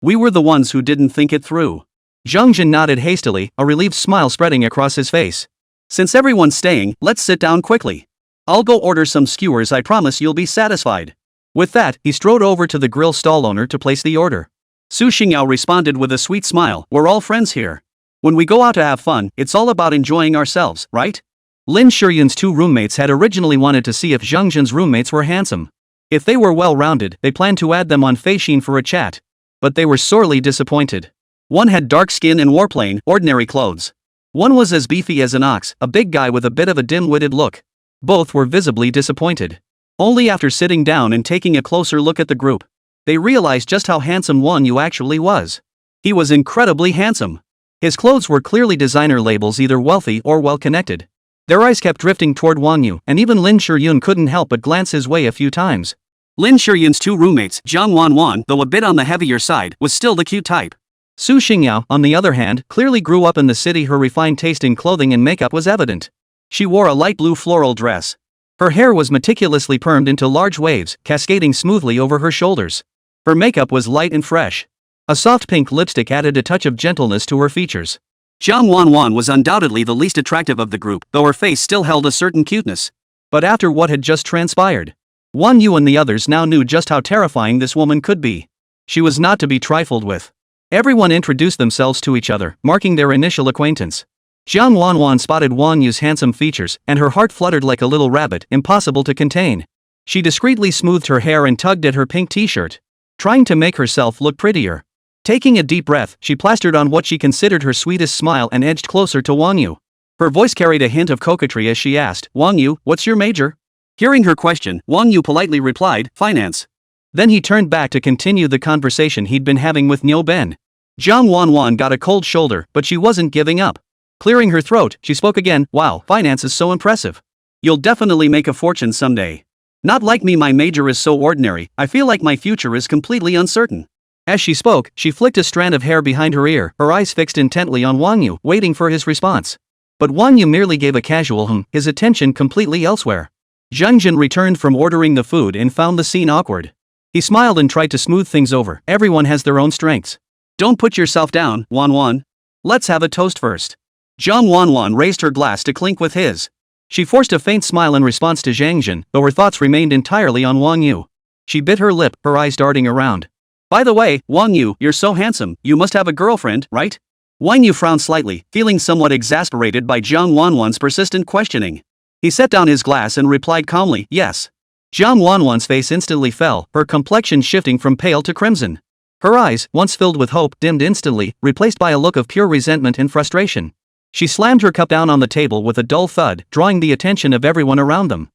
We were the ones who didn't think it through." Zhang Jin nodded hastily, a relieved smile spreading across his face. "Since everyone's staying, let's sit down quickly. I'll go order some skewers. I promise you'll be satisfied." With that, he strode over to the grill stall owner to place the order. Su Xingyao responded with a sweet smile, "We're all friends here. When we go out to have fun, it's all about enjoying ourselves, right?" Lin Shiyun's two roommates had originally wanted to see if Zhang Jin's roommates were handsome. If they were well-rounded, they planned to add them on Feishin for a chat. But they were sorely disappointed. One had dark skin and wore plain, ordinary clothes. One was as beefy as an ox, a big guy with a bit of a dim-witted look. Both were visibly disappointed. Only after sitting down and taking a closer look at the group, they realized just how handsome Wang You actually was. He was incredibly handsome. His clothes were clearly designer labels, either wealthy or well-connected. Their eyes kept drifting toward Wang Yu, and even Lin Shiyun couldn't help but glance his way a few times. Lin Shiyun's two roommates, Jiang Wanwan, though a bit on the heavier side, was still the cute type. Su Xingyao, on the other hand, clearly grew up in the city. Her refined taste in clothing and makeup was evident. She wore a light blue floral dress. Her hair was meticulously permed into large waves, cascading smoothly over her shoulders. Her makeup was light and fresh. A soft pink lipstick added a touch of gentleness to her features. Jiang Wanwan was undoubtedly the least attractive of the group, though her face still held a certain cuteness. But after what had just transpired, Wang Yu and the others now knew just how terrifying this woman could be. She was not to be trifled with. Everyone introduced themselves to each other, marking their initial acquaintance. Jiang Wanwan spotted Wang Yu's handsome features, and her heart fluttered like a little rabbit, impossible to contain. She discreetly smoothed her hair and tugged at her pink t-shirt, trying to make herself look prettier. Taking a deep breath, she plastered on what she considered her sweetest smile and edged closer to Wang Yu. Her voice carried a hint of coquetry as she asked, "Wang Yu, what's your major?" Hearing her question, Wang Yu politely replied, "Finance." Then he turned back to continue the conversation he'd been having with Ben. Jiang Wanwan got a cold shoulder, but she wasn't giving up. Clearing her throat, she spoke again, "Wow, finance is so impressive. You'll definitely make a fortune someday. Not like me, my major is so ordinary. I feel like my future is completely uncertain." As she spoke, she flicked a strand of hair behind her ear, her eyes fixed intently on Wang Yu, waiting for his response. But Wang Yu merely gave a casual his attention completely elsewhere. Zhang Jin returned from ordering the food and found the scene awkward. He smiled and tried to smooth things over. "Everyone has their own strengths. Don't put yourself down, Wanwan. Let's have a toast first." Jiang Wanwan raised her glass to clink with his. She forced a faint smile in response to Zhang Jin, though her thoughts remained entirely on Wang You. She bit her lip, her eyes darting around. By the way, Wang Yu, you're so handsome, you must have a girlfriend, right? Wang Yu frowned slightly, feeling somewhat exasperated by Jiang Wanwan's persistent questioning. He set down his glass and replied calmly, yes. Jiang Wanwan's face instantly fell, her complexion shifting from pale to crimson. Her eyes, once filled with hope, dimmed instantly, replaced by a look of pure resentment and frustration. She slammed her cup down on the table with a dull thud, drawing the attention of everyone around them.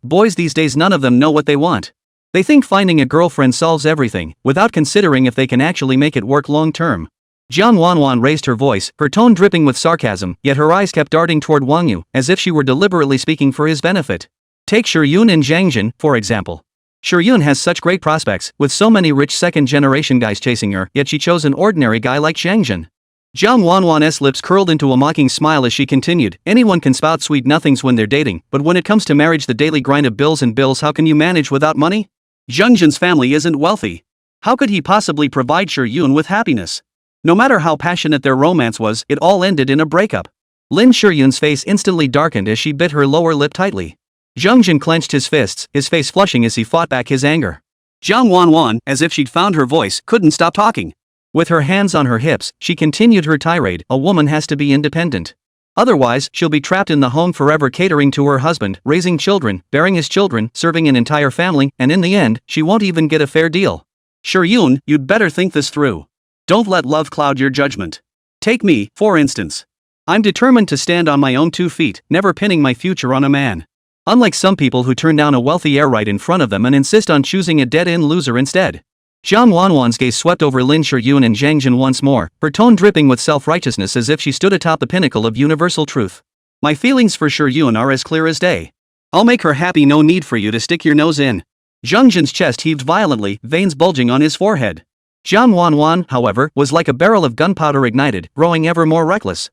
Boys these days, none of them know what they want. They think finding a girlfriend solves everything, without considering if they can actually make it work long term. Jiang Wanwan raised her voice, her tone dripping with sarcasm, yet her eyes kept darting toward Wang Yu, as if she were deliberately speaking for his benefit. Take Shiyun and Zhang Jin, for example. Shiyun has such great prospects, with so many rich second-generation guys chasing her, yet she chose an ordinary guy like Zhang Jin. Jiang Wanwan's lips curled into a mocking smile as she continued, anyone can spout sweet nothings when they're dating, but when it comes to marriage, the daily grind of bills and bills, how can you manage without money? Zhang Jin's family isn't wealthy. How could he possibly provide Shiyun with happiness? No matter how passionate their romance was, it all ended in a breakup. Lin Shiyun's face instantly darkened as she bit her lower lip tightly. Zhang Jin clenched his fists, his face flushing as he fought back his anger. Jiang Wanwan, as if she'd found her voice, couldn't stop talking. With her hands on her hips, she continued her tirade, a woman has to be independent. Otherwise, she'll be trapped in the home forever, catering to her husband, raising children, bearing his children, serving an entire family, and in the end, she won't even get a fair deal. Shiyun, you'd better think this through. Don't let love cloud your judgment. Take me, for instance. I'm determined to stand on my own 2 feet, never pinning my future on a man. Unlike some people who turn down a wealthy heir right in front of them and insist on choosing a dead-end loser instead. Jiang Wanwan's gaze swept over Lin Shiyun and Zhang Jin once more, her tone dripping with self-righteousness as if she stood atop the pinnacle of universal truth. My feelings for Shiyun are as clear as day. I'll make her happy, no need for you to stick your nose in. Zhang Jin's chest heaved violently, veins bulging on his forehead. Jiang Wanwan, however, was like a barrel of gunpowder ignited, growing ever more reckless.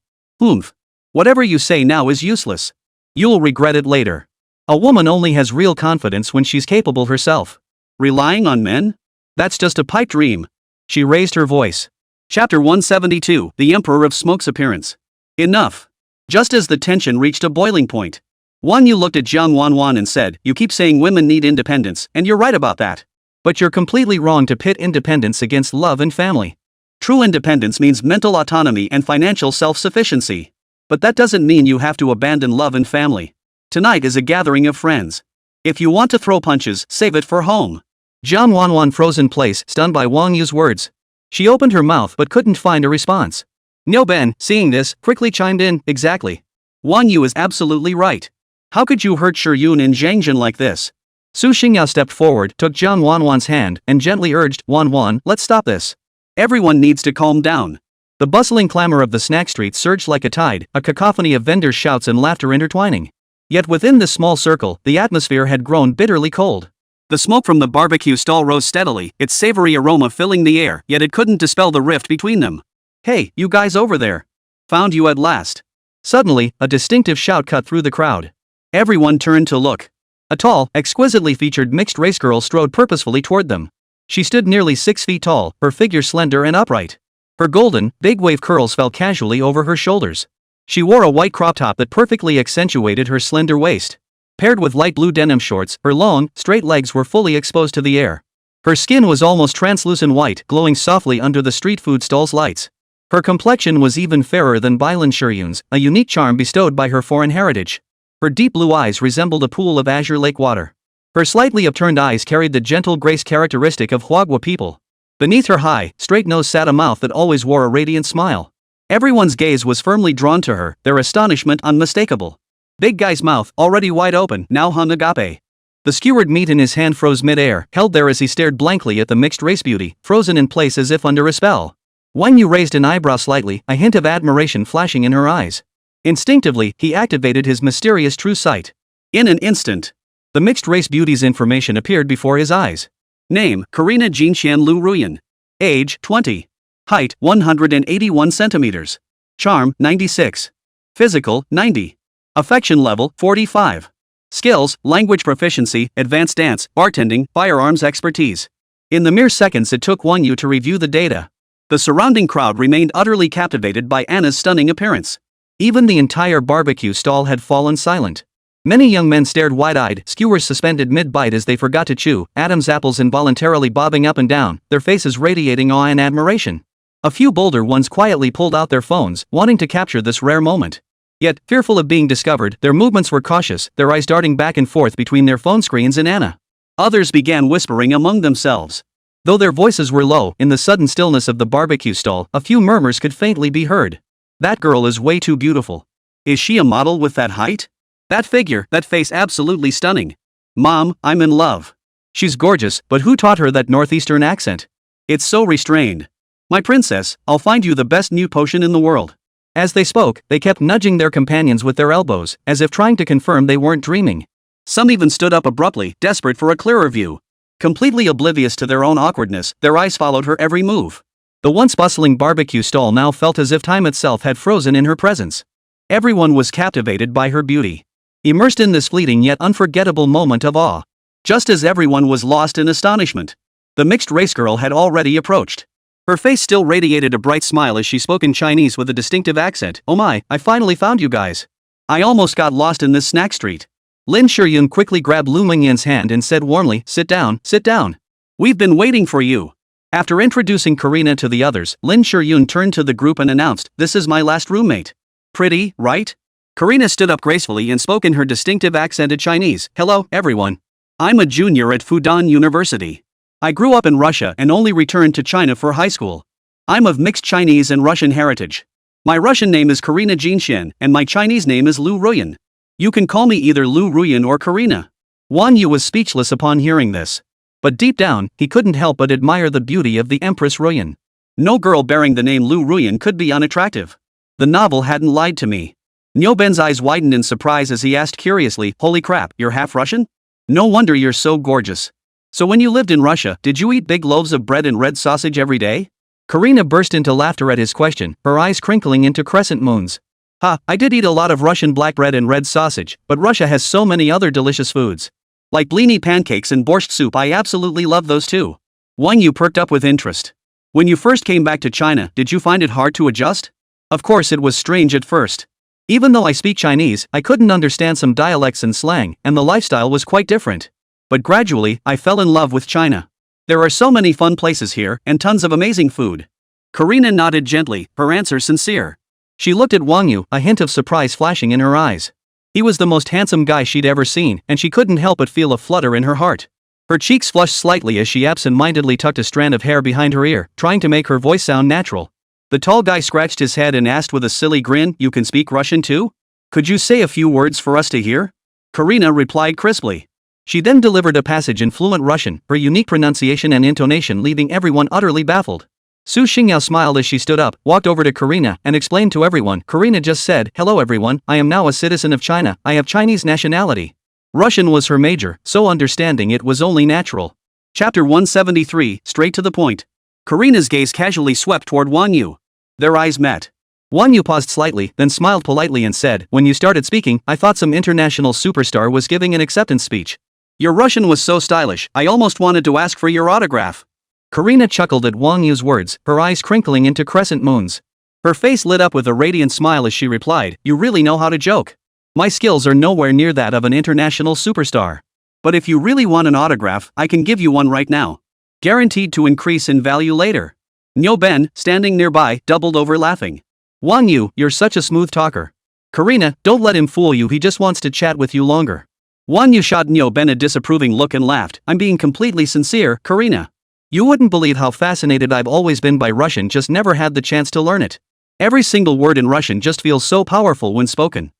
Whatever you say now is useless. You'll regret it later. A woman only has real confidence when she's capable herself. Relying on men? That's just a pipe dream. She raised her voice. Chapter 172, The Emperor of Smoke's Appearance. Enough. Just as the tension reached a boiling point, Wang Yu looked at Jiang Wanwan and said, you keep saying women need independence, and you're right about that. But you're completely wrong to pit independence against love and family. True independence means mental autonomy and financial self-sufficiency. But that doesn't mean you have to abandon love and family. Tonight is a gathering of friends. If you want to throw punches, save it for home. Jiang Wanwan froze in place, stunned by Wang Yu's words. She opened her mouth but couldn't find a response. Niu Ben, seeing this, quickly chimed in, exactly. Wang Yu is absolutely right. How could you hurt Shiyun and Zhang Jin like this? Su Xingyao stepped forward, took Jiang Wanwan's hand, and gently urged, Wanwan, let's stop this. Everyone needs to calm down. The bustling clamor of the snack street surged like a tide, a cacophony of vendors' shouts and laughter intertwining. Yet within this small circle, the atmosphere had grown bitterly cold. The smoke from the barbecue stall rose steadily, its savory aroma filling the air, yet it couldn't dispel the rift between them. Hey, you guys over there. Found you at last. Suddenly, a distinctive shout cut through the crowd. Everyone turned to look. A tall, exquisitely featured mixed-race girl strode purposefully toward them. She stood nearly 6 feet tall, her figure slender and upright. Her golden, big-wave curls fell casually over her shoulders. She wore a white crop top that perfectly accentuated her slender waist. Paired with light blue denim shorts, her long, straight legs were fully exposed to the air. Her skin was almost translucent white, glowing softly under the street food stall's lights. Her complexion was even fairer than Lin Shiyun's, a unique charm bestowed by her foreign heritage. Her deep blue eyes resembled a pool of azure lake water. Her slightly upturned eyes carried the gentle grace characteristic of Huagua people. Beneath her high, straight nose sat a mouth that always wore a radiant smile. Everyone's gaze was firmly drawn to her, their astonishment unmistakable. Big Guy's mouth, already wide open, now hung agape. The skewered meat in his hand froze mid-air, held there as he stared blankly at the mixed-race beauty, frozen in place as if under a spell. Wang Yu raised an eyebrow slightly, a hint of admiration flashing in her eyes. Instinctively, he activated his mysterious true sight. In an instant, the mixed-race beauty's information appeared before his eyes. Name, Karina Jinxian Lu Ruyan. Age, 20. Height, 181 centimeters. Charm, 96. Physical, 90. Affection level, 45. Skills, language proficiency, advanced dance, bartending, firearms expertise. In the mere seconds it took Wang Yu to review the data, the surrounding crowd remained utterly captivated by Anna's stunning appearance. Even the entire barbecue stall had fallen silent. Many young men stared wide-eyed, skewers suspended mid-bite as they forgot to chew, Adam's apples involuntarily bobbing up and down, their faces radiating awe and admiration. A few bolder ones quietly pulled out their phones, wanting to capture this rare moment. Yet, fearful of being discovered, their movements were cautious, their eyes darting back and forth between their phone screens and Anna. Others began whispering among themselves. Though their voices were low, in the sudden stillness of the barbecue stall, a few murmurs could faintly be heard. That girl is way too beautiful. Is she a model with that height? That figure, that face absolutely stunning. Mom, I'm in love. She's gorgeous, but who taught her that northeastern accent? It's so restrained. My princess, I'll find you the best new potion in the world. As they spoke, they kept nudging their companions with their elbows, as if trying to confirm they weren't dreaming. Some even stood up abruptly, desperate for a clearer view. Completely oblivious to their own awkwardness, their eyes followed her every move. The once bustling barbecue stall now felt as if time itself had frozen in her presence. Everyone was captivated by her beauty. Immersed in this fleeting yet unforgettable moment of awe. Just as everyone was lost in astonishment, the mixed-race girl had already approached. Her face still radiated a bright smile as she spoke in Chinese with a distinctive accent. Oh my, I finally found you guys. I almost got lost in this snack street. Lin Shiyun quickly grabbed Lu Mingyan's hand and said warmly, sit down, sit down. We've been waiting for you. After introducing Karina to the others, Lin Shiyun turned to the group and announced, this is my last roommate. Pretty, right? Karina stood up gracefully and spoke in her distinctive accented Chinese. Hello, everyone. I'm a junior at Fudan University. I grew up in Russia and only returned to China for high school. I'm of mixed Chinese and Russian heritage. My Russian name is Karina Jinshen and my Chinese name is Lu Ruyan. You can call me either Lu Ruyan or Karina. Wang You was speechless upon hearing this. But deep down, he couldn't help but admire the beauty of the Empress Ruyan. No girl bearing the name Lu Ruyan could be unattractive. The novel hadn't lied to me. Nyoben's eyes widened in surprise as he asked curiously, holy crap, you're half Russian? No wonder you're so gorgeous. So when you lived in Russia, did you eat big loaves of bread and red sausage every day? Karina burst into laughter at his question, her eyes crinkling into crescent moons. I did eat a lot of Russian black bread and red sausage, but Russia has so many other delicious foods. Like blini pancakes and borscht soup, I absolutely love those too. Wang Yu perked up with interest. When you first came back to China, did you find it hard to adjust? Of course it was strange at first. Even though I speak Chinese, I couldn't understand some dialects and slang, and the lifestyle was quite different. But gradually, I fell in love with China. There are so many fun places here, and tons of amazing food. Karina nodded gently, her answer sincere. She looked at Wang Yu, a hint of surprise flashing in her eyes. He was the most handsome guy she'd ever seen, and she couldn't help but feel a flutter in her heart. Her cheeks flushed slightly as she absent-mindedly tucked a strand of hair behind her ear, trying to make her voice sound natural. The tall guy scratched his head and asked with a silly grin, you can speak Russian too? Could you say a few words for us to hear? Karina replied crisply. She then delivered a passage in fluent Russian, her unique pronunciation and intonation leaving everyone utterly baffled. Su Xingyao smiled as she stood up, walked over to Karina, and explained to everyone. Karina just said, hello everyone, I am now a citizen of China, I have Chinese nationality. Russian was her major, so understanding it was only natural. Chapter 173, straight to the point. Karina's gaze casually swept toward Wang Yu. Their eyes met. Wang Yu paused slightly, then smiled politely and said, when you started speaking, I thought some international superstar was giving an acceptance speech. Your Russian was so stylish, I almost wanted to ask for your autograph. Karina chuckled at Wang Yu's words, her eyes crinkling into crescent moons. Her face lit up with a radiant smile as she replied, you really know how to joke. My skills are nowhere near that of an international superstar. But if you really want an autograph, I can give you one right now. Guaranteed to increase in value later. Nyo Ben, standing nearby, doubled over laughing. Wang Yu, you're such a smooth talker. Karina, don't let him fool you, he just wants to chat with you longer. Wang Yu shot Nyo Ben a disapproving look and laughed, I'm being completely sincere, Karina. You wouldn't believe how fascinated I've always been by Russian, just never had the chance to learn it. Every single word in Russian just feels so powerful when spoken.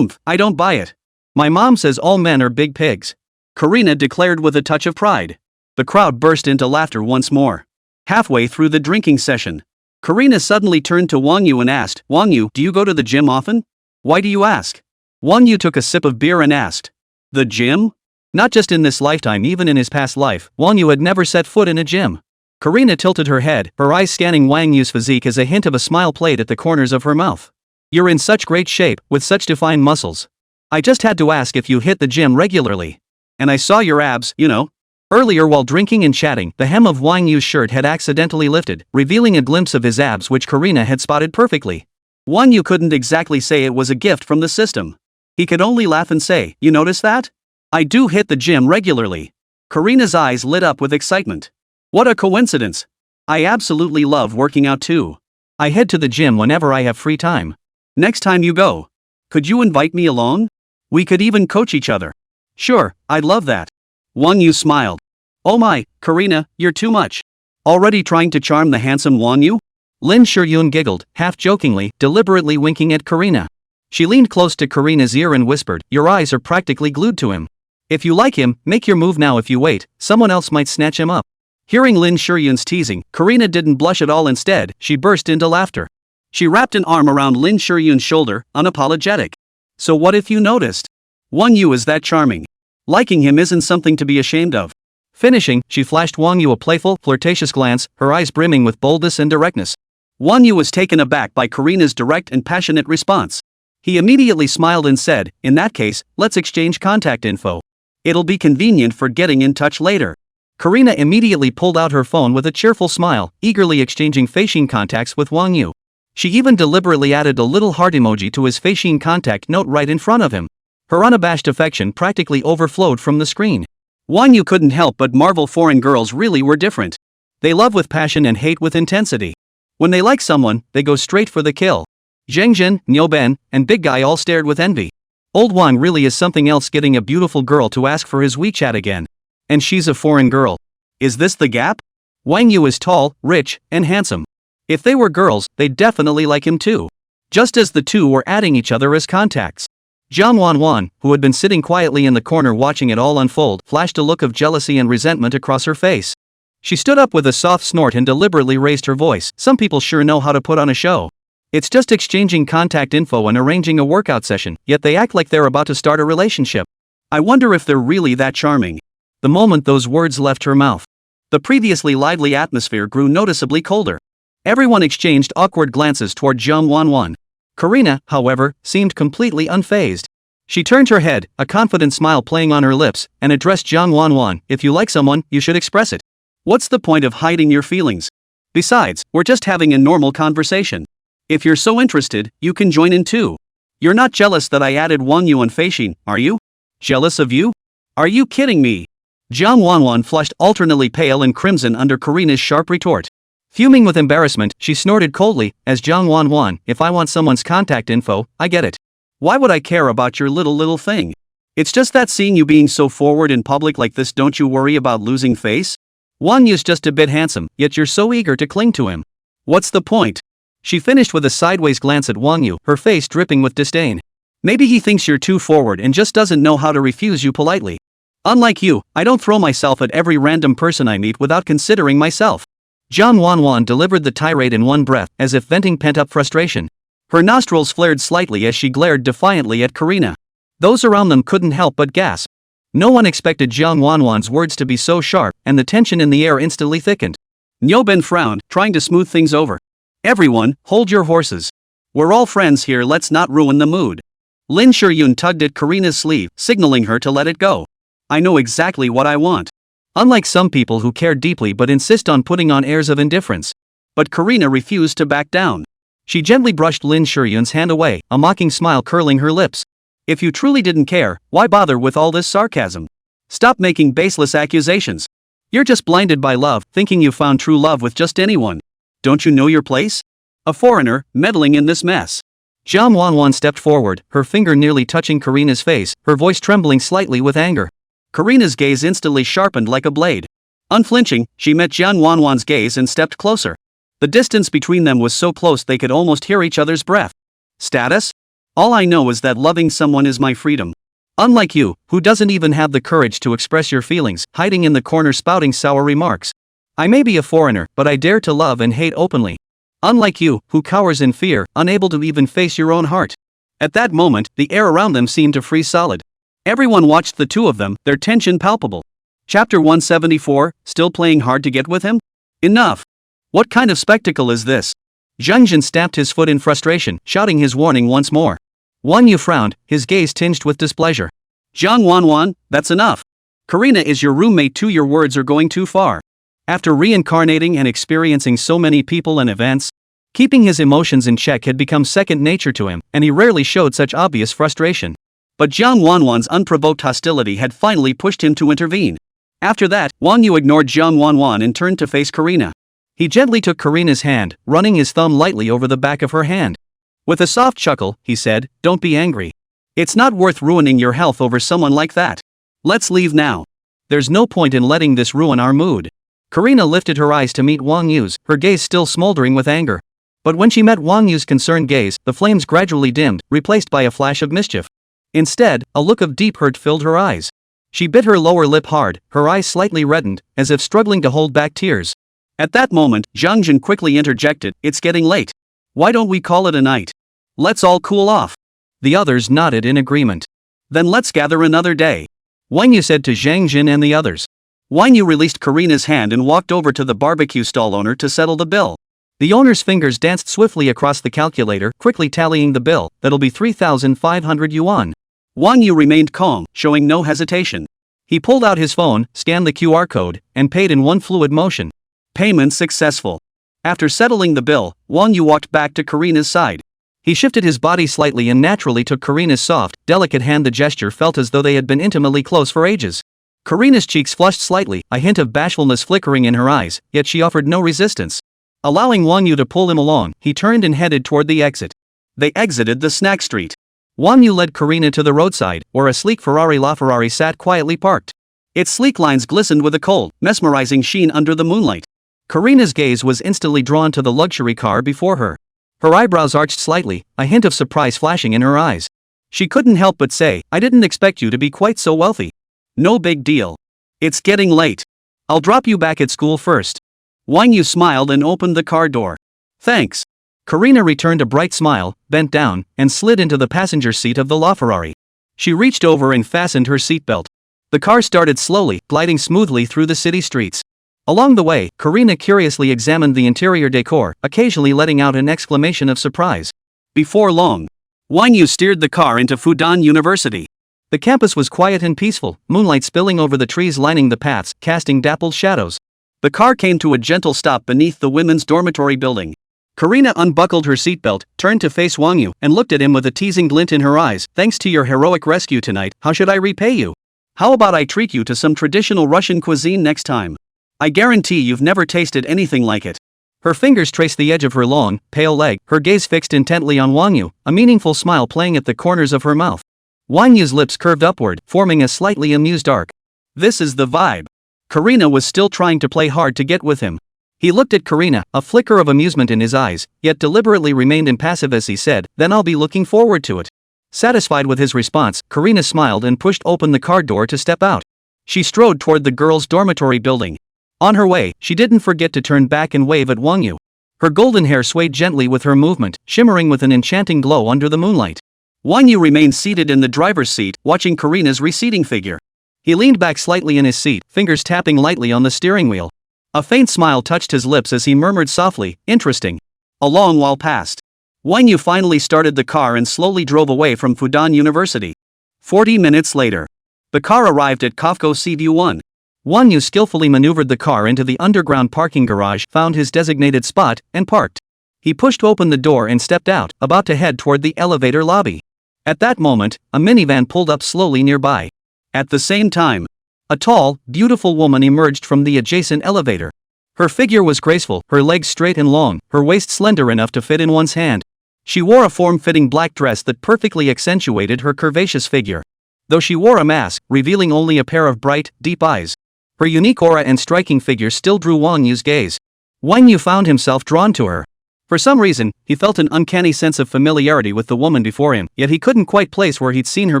I don't buy it. My mom says all men are big pigs. Karina declared with a touch of pride. The crowd burst into laughter once more. Halfway through the drinking session, Karina suddenly turned to Wang Yu and asked, Wang Yu, do you go to the gym often? Why do you ask? Wang Yu took a sip of beer and asked, the gym? Not just in this lifetime, even in his past life, Wang Yu had never set foot in a gym. Karina tilted her head, her eyes scanning Wang Yu's physique as a hint of a smile played at the corners of her mouth. You're in such great shape, with such defined muscles. I just had to ask if you hit the gym regularly. And I saw your abs, you know. Earlier while drinking and chatting, the hem of Wang Yu's shirt had accidentally lifted, revealing a glimpse of his abs which Karina had spotted perfectly. Wang You couldn't exactly say it was a gift from the system. He could only laugh and say, "You notice that? I do hit the gym regularly." Karina's eyes lit up with excitement. What a coincidence. I absolutely love working out too. I head to the gym whenever I have free time. Next time you go, could you invite me along? We could even coach each other. Sure, I'd love that. Wang Yu smiled. Oh my, Karina, you're too much. Already trying to charm the handsome Wang Yu? Lin Shiyun giggled, half jokingly, deliberately winking at Karina. She leaned close to Karina's ear and whispered, "Your eyes are practically glued to him. If you like him, make your move now. If you wait, someone else might snatch him up." Hearing Lin Shiyun's teasing, Karina didn't blush at all. Instead, she burst into laughter. She wrapped an arm around Lin Shiyun's shoulder, unapologetic. So what if you noticed? Wang Yu is that charming. Liking him isn't something to be ashamed of. Finishing, she flashed Wang Yu a playful, flirtatious glance, her eyes brimming with boldness and directness. Wang Yu was taken aback by Karina's direct and passionate response. He immediately smiled and said, "In that case, let's exchange contact info. It'll be convenient for getting in touch later." Karina immediately pulled out her phone with a cheerful smile, eagerly exchanging Feishin contacts with Wang Yu. She even deliberately added a little heart emoji to his Feishin contact note right in front of him. Her unabashed affection practically overflowed from the screen. Wang Yu couldn't help but marvel. Foreign girls really were different. They love with passion and hate with intensity. When they like someone, they go straight for the kill. Zhengjin, Niuben, and Big Guy all stared with envy. Old Wang really is something else, getting a beautiful girl to ask for his WeChat again. And she's a foreign girl. Is this the gap? Wang Yu is tall, rich, and handsome. If they were girls, they'd definitely like him too. Just as the two were adding each other as contacts, Jiang Wanwan, who had been sitting quietly in the corner watching it all unfold, flashed a look of jealousy and resentment across her face. She stood up with a soft snort and deliberately raised her voice. Some people sure know how to put on a show. It's just exchanging contact info and arranging a workout session, yet they act like they're about to start a relationship. I wonder if they're really that charming. The moment those words left her mouth, the previously lively atmosphere grew noticeably colder. Everyone exchanged awkward glances toward Jiang Wanwan. Karina, however, seemed completely unfazed. She turned her head, a confident smile playing on her lips, and addressed Jiang Wanwan. "If you like someone, you should express it. What's the point of hiding your feelings? Besides, we're just having a normal conversation. If you're so interested, you can join in too. You're not jealous that I added Wang Yu and Feishin, are you? Jealous of you? Are you kidding me?" Jiang Wanwan flushed alternately pale and crimson under Karina's sharp retort. Fuming with embarrassment, she snorted coldly, as Jiang Wanwan, "If I want someone's contact info, I get it. Why would I care about your little thing? It's just that seeing you being so forward in public like this, don't you worry about losing face? Wang Yu's just a bit handsome, yet you're so eager to cling to him. What's the point?" She finished with a sideways glance at Wang Yu, her face dripping with disdain. "Maybe he thinks you're too forward and just doesn't know how to refuse you politely. Unlike you, I don't throw myself at every random person I meet without considering myself." Jiang Wanwan delivered the tirade in one breath, as if venting pent-up frustration. Her nostrils flared slightly as she glared defiantly at Karina. Those around them couldn't help but gasp. No one expected Jiang Wanwan's words to be so sharp, and the tension in the air instantly thickened. Niuben frowned, trying to smooth things over. "Everyone, hold your horses. We're all friends here, let's not ruin the mood." Lin Shiyun tugged at Karina's sleeve, signaling her to let it go. "I know exactly what I want." Unlike some people who care deeply but insist on putting on airs of indifference. But Karina refused to back down. She gently brushed Lin Shiyun's hand away, a mocking smile curling her lips. "If you truly didn't care, why bother with all this sarcasm? Stop making baseless accusations. You're just blinded by love, thinking you found true love with just anyone. Don't you know your place? A foreigner, meddling in this mess." Jiang Wanwan stepped forward, her finger nearly touching Karina's face, her voice trembling slightly with anger. Karina's gaze instantly sharpened like a blade. Unflinching, she met Jiang Wanwan's gaze and stepped closer. The distance between them was so close they could almost hear each other's breath. "Status? All I know is that loving someone is my freedom. Unlike you, who doesn't even have the courage to express your feelings, hiding in the corner spouting sour remarks. I may be a foreigner, but I dare to love and hate openly. Unlike you, who cowers in fear, unable to even face your own heart." At that moment, the air around them seemed to freeze solid. Everyone watched the two of them, their tension palpable. Chapter 174, still playing hard to get with him? Enough! What kind of spectacle is this? Zhengjin stamped his foot in frustration, shouting his warning once more. Wang Yu frowned, his gaze tinged with displeasure. "Jiang Wanwan, that's enough. Karina is your roommate too, your words are going too far. After reincarnating and experiencing so many people and events, Keeping his emotions in check had become second nature to him, and he rarely showed such obvious frustration. But Jiang Wanwan's unprovoked hostility had finally pushed him to intervene. After that, Wang Yu ignored Jiang Wanwan and turned to face Karina. He gently took Karina's hand, running his thumb lightly over the back of her hand. With a soft chuckle, he said, "Don't be angry. It's not worth ruining your health over someone like that. Let's leave now. There's no point in letting this ruin our mood." Karina lifted her eyes to meet Wang Yu's, her gaze still smoldering with anger. But when she met Wang Yu's concerned gaze, the flames gradually dimmed, replaced by a flash of mischief. Instead, a look of deep hurt filled her eyes. She bit her lower lip hard, her eyes slightly reddened, as if struggling to hold back tears. At that moment, Zhang Jin quickly interjected, "It's getting late. Why don't we call it a night? Let's all cool off." The others nodded in agreement. "Then let's gather another day," Wang Yu said to Zhang Jin and the others. Wang Yu released Karina's hand and walked over to the barbecue stall owner to settle the bill. The owner's fingers danced swiftly across the calculator, quickly tallying the bill. "That'll be 3,500 yuan. Wang Yu remained calm, showing no hesitation. He pulled out his phone, scanned the QR code, and paid in one fluid motion. Payment successful. After settling the bill, Wang Yu walked back to Karina's side. He shifted his body slightly and naturally took Karina's soft, delicate hand. The gesture felt as though they had been intimately close for ages. Karina's cheeks flushed slightly, a hint of bashfulness flickering in her eyes, yet she offered no resistance. Allowing Wang Yu to pull him along, he turned and headed toward the exit. They exited the snack street. Wang Yu led Karina to the roadside, where a sleek Ferrari LaFerrari sat quietly parked. Its sleek lines glistened with a cold, mesmerizing sheen under the moonlight. Karina's gaze was instantly drawn to the luxury car before her. Her eyebrows arched slightly, a hint of surprise flashing in her eyes. She couldn't help but say, "I didn't expect you to be quite so wealthy." "No big deal. It's getting late. I'll drop you back at school first." Wang Yu smiled and opened the car door. "Thanks." Karina returned a bright smile, bent down, and slid into the passenger seat of the LaFerrari. She reached over and fastened her seatbelt. The car started slowly, gliding smoothly through the city streets. Along the way, Karina curiously examined the interior decor, occasionally letting out an exclamation of surprise. Before long, Wang Yu steered the car into Fudan University. The campus was quiet and peaceful, moonlight spilling over the trees lining the paths, casting dappled shadows. The car came to a gentle stop beneath the women's dormitory building. Karina unbuckled her seatbelt, turned to face Wang Yu, and looked at him with a teasing glint in her eyes. "Thanks to your heroic rescue tonight, how should I repay you? How about I treat you to some traditional Russian cuisine next time? I guarantee you've never tasted anything like it." Her fingers traced the edge of her long, pale leg, her gaze fixed intently on Wang Yu, a meaningful smile playing at the corners of her mouth. Wang Yu's lips curved upward, forming a slightly amused arc. "This is the vibe." Karina was still trying to play hard to get with him. He looked at Karina, a flicker of amusement in his eyes, yet deliberately remained impassive as he said, "Then I'll be looking forward to it." Satisfied with his response, Karina smiled and pushed open the car door to step out. She strode toward the girls' dormitory building. On her way, she didn't forget to turn back and wave at Wang Yu. Her golden hair swayed gently with her movement, shimmering with an enchanting glow under the moonlight. Wang Yu remained seated in the driver's seat, watching Karina's receding figure. He leaned back slightly in his seat, fingers tapping lightly on the steering wheel. A faint smile touched his lips as he murmured softly, "Interesting." A long while passed. Wang Yu finally started the car and slowly drove away from Fudan University. 40 minutes later, the car arrived at Kofco Seaview 1. Wang Yu skillfully maneuvered the car into the underground parking garage, found his designated spot, and parked. He pushed open the door and stepped out, about to head toward the elevator lobby. At that moment, a minivan pulled up slowly nearby. At the same time, a tall, beautiful woman emerged from the adjacent elevator. Her figure was graceful, her legs straight and long, her waist slender enough to fit in one's hand. She wore a form-fitting black dress that perfectly accentuated her curvaceous figure. Though she wore a mask, revealing only a pair of bright, deep eyes, her unique aura and striking figure still drew Wang Yu's gaze. Wang Yu found himself drawn to her. For some reason, he felt an uncanny sense of familiarity with the woman before him, yet he couldn't quite place where he'd seen her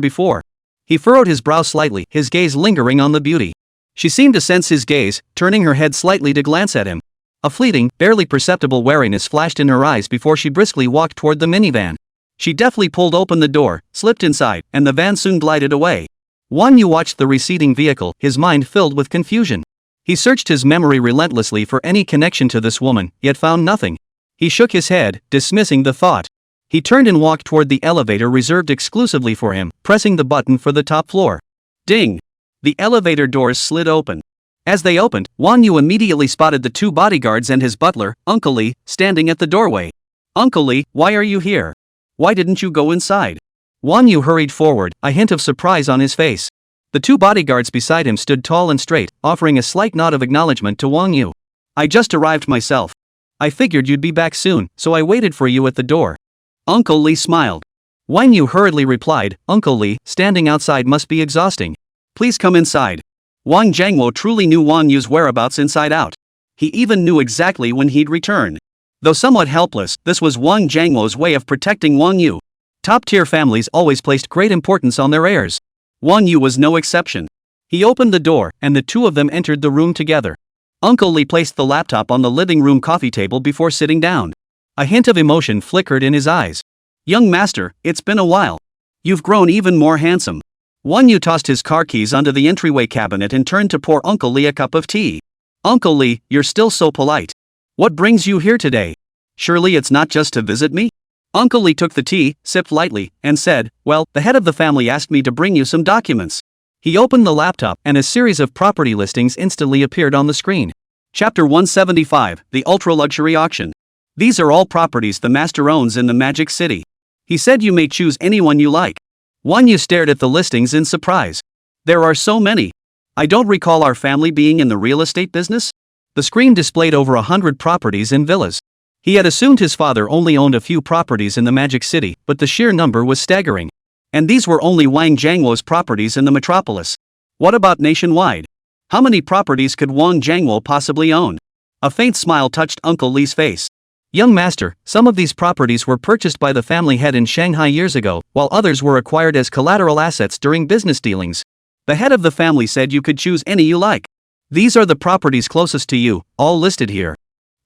before. He furrowed his brow slightly, his gaze lingering on the beauty. She seemed to sense his gaze, turning her head slightly to glance at him. A fleeting, barely perceptible wariness flashed in her eyes before she briskly walked toward the minivan. She deftly pulled open the door, slipped inside, and the van soon glided away. Wang Yu watched the receding vehicle, his mind filled with confusion. He searched his memory relentlessly for any connection to this woman, yet found nothing. He shook his head, dismissing the thought. He turned and walked toward the elevator reserved exclusively for him, pressing the button for the top floor. Ding! The elevator doors slid open. As they opened, Wang Yu immediately spotted the two bodyguards and his butler, Uncle Lee, standing at the doorway. Uncle Lee, why are you here? Why didn't you go inside? Wang You hurried forward, a hint of surprise on his face. The two bodyguards beside him stood tall and straight, offering a slight nod of acknowledgement to Wang You. I just arrived myself. I figured you'd be back soon, so I waited for you at the door. Uncle Lee smiled. Wang Yu hurriedly replied, Uncle Lee, standing outside must be exhausting. Please come inside. Wang Jiangwo truly knew Wang Yu's whereabouts inside out. He even knew exactly when he'd return. Though somewhat helpless, this was Wang Jiangwo's way of protecting Wang Yu. Top-tier families always placed great importance on their heirs. Wang Yu was no exception. He opened the door, and the two of them entered the room together. Uncle Lee placed the laptop on the living room coffee table before sitting down. A hint of emotion flickered in his eyes. Young master, it's been a while. You've grown even more handsome. Wang Yu tossed his car keys onto the entryway cabinet and turned to pour Uncle Lee a cup of tea. Uncle Lee, you're still so polite. What brings you here today? Surely it's not just to visit me? Uncle Lee took the tea, sipped lightly, and said, well, the head of the family asked me to bring you some documents. He opened the laptop and a series of property listings instantly appeared on the screen. Chapter 175, The Ultra-Luxury Auction. These are all properties the master owns in the Magic City. He said you may choose anyone you like. Wang Yu stared at the listings in surprise. There are so many. I don't recall our family being in the real estate business. The screen displayed over 100 properties and villas. He had assumed his father only owned a few properties in the Magic City, but the sheer number was staggering. And these were only Wang Jiangwo's properties in the metropolis. What about nationwide? How many properties could Wang Jiangwo possibly own? A faint smile touched Uncle Lee's face. Young master, some of these properties were purchased by the family head in Shanghai years ago, while others were acquired as collateral assets during business dealings. The head of the family said you could choose any you like. These are the properties closest to you, all listed here.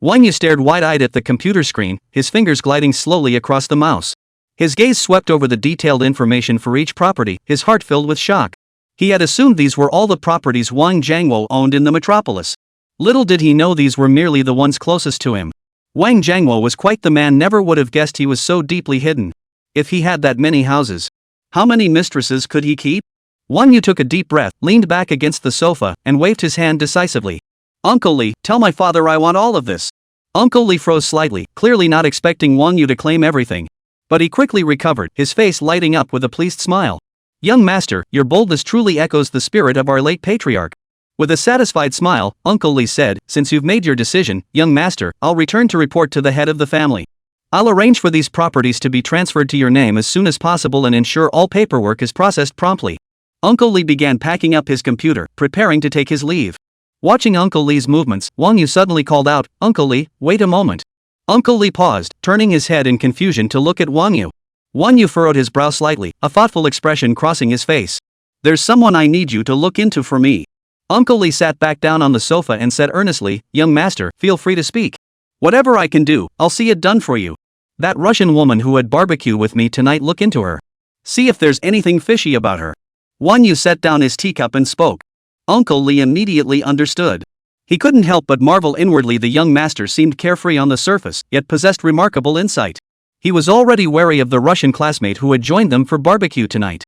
Wang Yu stared wide-eyed at the computer screen, his fingers gliding slowly across the mouse. His gaze swept over the detailed information for each property, his heart filled with shock. He had assumed these were all the properties Wang Jiangwo owned in the metropolis. Little did he know these were merely the ones closest to him. Wang Jiangwo was quite the man, never would have guessed he was so deeply hidden. If he had that many houses, how many mistresses could he keep? Wang Yu took a deep breath, leaned back against the sofa, and waved his hand decisively. Uncle Lee, tell my father I want all of this. Uncle Lee froze slightly, clearly not expecting Wang Yu to claim everything. But he quickly recovered, his face lighting up with a pleased smile. Young master, your boldness truly echoes the spirit of our late patriarch. With a satisfied smile, Uncle Lee said, since you've made your decision, young master, I'll return to report to the head of the family. I'll arrange for these properties to be transferred to your name as soon as possible and ensure all paperwork is processed promptly. Uncle Lee began packing up his computer, preparing to take his leave. Watching Uncle Lee's movements, Wang Yu suddenly called out, Uncle Lee, wait a moment. Uncle Lee paused, turning his head in confusion to look at Wang Yu. Wang Yu furrowed his brow slightly, a thoughtful expression crossing his face. There's someone I need you to look into for me. Uncle Lee sat back down on the sofa and said earnestly, young master, feel free to speak. Whatever I can do, I'll see it done for you. That Russian woman who had barbecue with me tonight, look into her. See if there's anything fishy about her. Wang Yu set down his teacup and spoke. Uncle Lee immediately understood. He couldn't help but marvel inwardly. The young master seemed carefree on the surface, yet possessed remarkable insight. He was already wary of the Russian classmate who had joined them for barbecue tonight.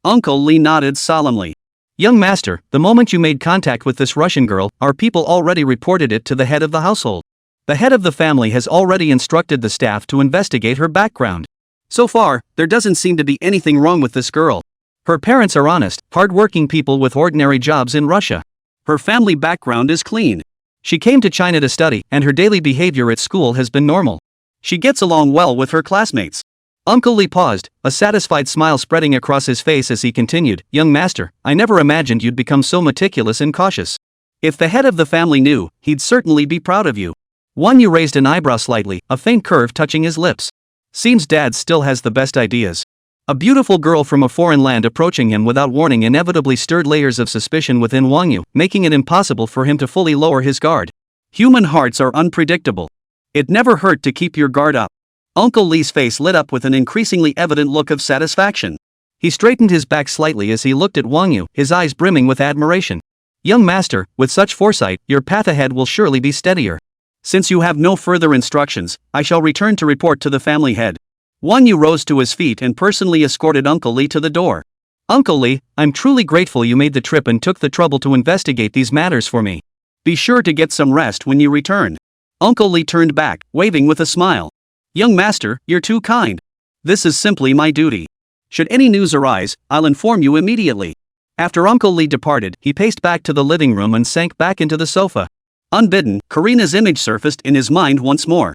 Uncle Lee nodded solemnly. Young master, the moment you made contact with this Russian girl, our people already reported it to the head of the household. The head of the family has already instructed the staff to investigate her background. So far, there doesn't seem to be anything wrong with this girl. Her parents are honest, hard-working people with ordinary jobs in Russia. Her family background is clean. She came to China to study, and her daily behavior at school has been normal. She gets along well with her classmates. Uncle Lee paused, a satisfied smile spreading across his face as he continued, young master, I never imagined you'd become so meticulous and cautious. If the head of the family knew, he'd certainly be proud of you. Wang Yu raised an eyebrow slightly, a faint curve touching his lips. Seems Dad still has the best ideas. A beautiful girl from a foreign land approaching him without warning inevitably stirred layers of suspicion within Wang Yu, making it impossible for him to fully lower his guard. Human hearts are unpredictable. It never hurt to keep your guard up. Uncle Lee's face lit up with an increasingly evident look of satisfaction. He straightened his back slightly as he looked at Wang Yu, his eyes brimming with admiration. Young master, with such foresight, your path ahead will surely be steadier. Since you have no further instructions, I shall return to report to the family head. Wang Yu rose to his feet and personally escorted Uncle Lee to the door. Uncle Lee, I'm truly grateful you made the trip and took the trouble to investigate these matters for me. Be sure to get some rest when you return. Uncle Lee turned back, waving with a smile. Young master, you're too kind. This is simply my duty. Should any news arise, I'll inform you immediately. After Uncle Lee departed, he paced back to the living room and sank back into the sofa. Unbidden, Karina's image surfaced in his mind once more.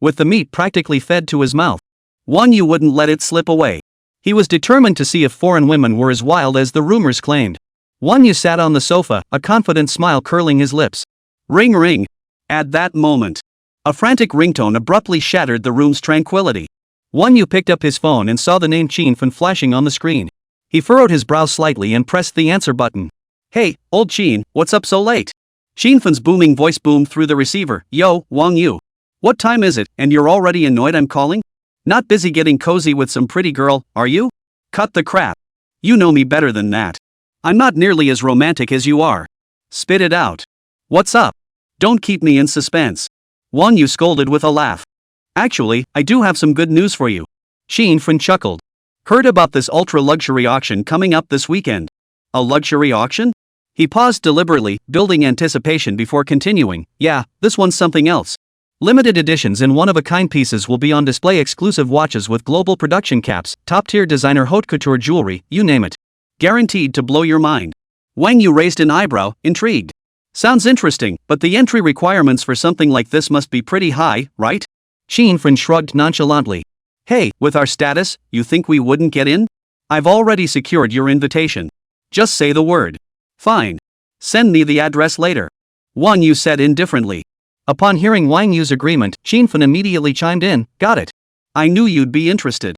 With the meat practically fed to his mouth, Wang You wouldn't let it slip away. He was determined to see if foreign women were as wild as the rumors claimed. Wang Yu sat on the sofa, a confident smile curling his lips. Ring ring. At that moment, a frantic ringtone abruptly shattered the room's tranquility. Wang Yu picked up his phone and saw the name Qin Fan flashing on the screen. He furrowed his brow slightly and pressed the answer button. Hey, old Qin, what's up so late? Qin Fan's booming voice boomed through the receiver. Yo, Wang Yu. What time is it, and you're already annoyed I'm calling? Not busy getting cozy with some pretty girl, are you? Cut the crap. You know me better than that. I'm not nearly as romantic as you are. Spit it out. What's up? Don't keep me in suspense. Wang Yu scolded with a laugh. Actually, I do have some good news for you. Qin Fan chuckled. Heard about this ultra-luxury auction coming up this weekend? A luxury auction? He paused deliberately, building anticipation before continuing. Yeah, this one's something else. Limited editions and one-of-a-kind pieces will be on display. Exclusive watches with global production caps, top-tier designer haute couture jewelry, you name it. Guaranteed to blow your mind. Wang Yu raised an eyebrow, intrigued. Sounds interesting, but the entry requirements for something like this must be pretty high, right? Qin Fan shrugged nonchalantly. Hey, with our status, you think we wouldn't get in? I've already secured your invitation. Just say the word. Fine. Send me the address later. Wang Yu said indifferently. Upon hearing Wang Yu's agreement, Qin Fan immediately chimed in. Got it. I knew you'd be interested.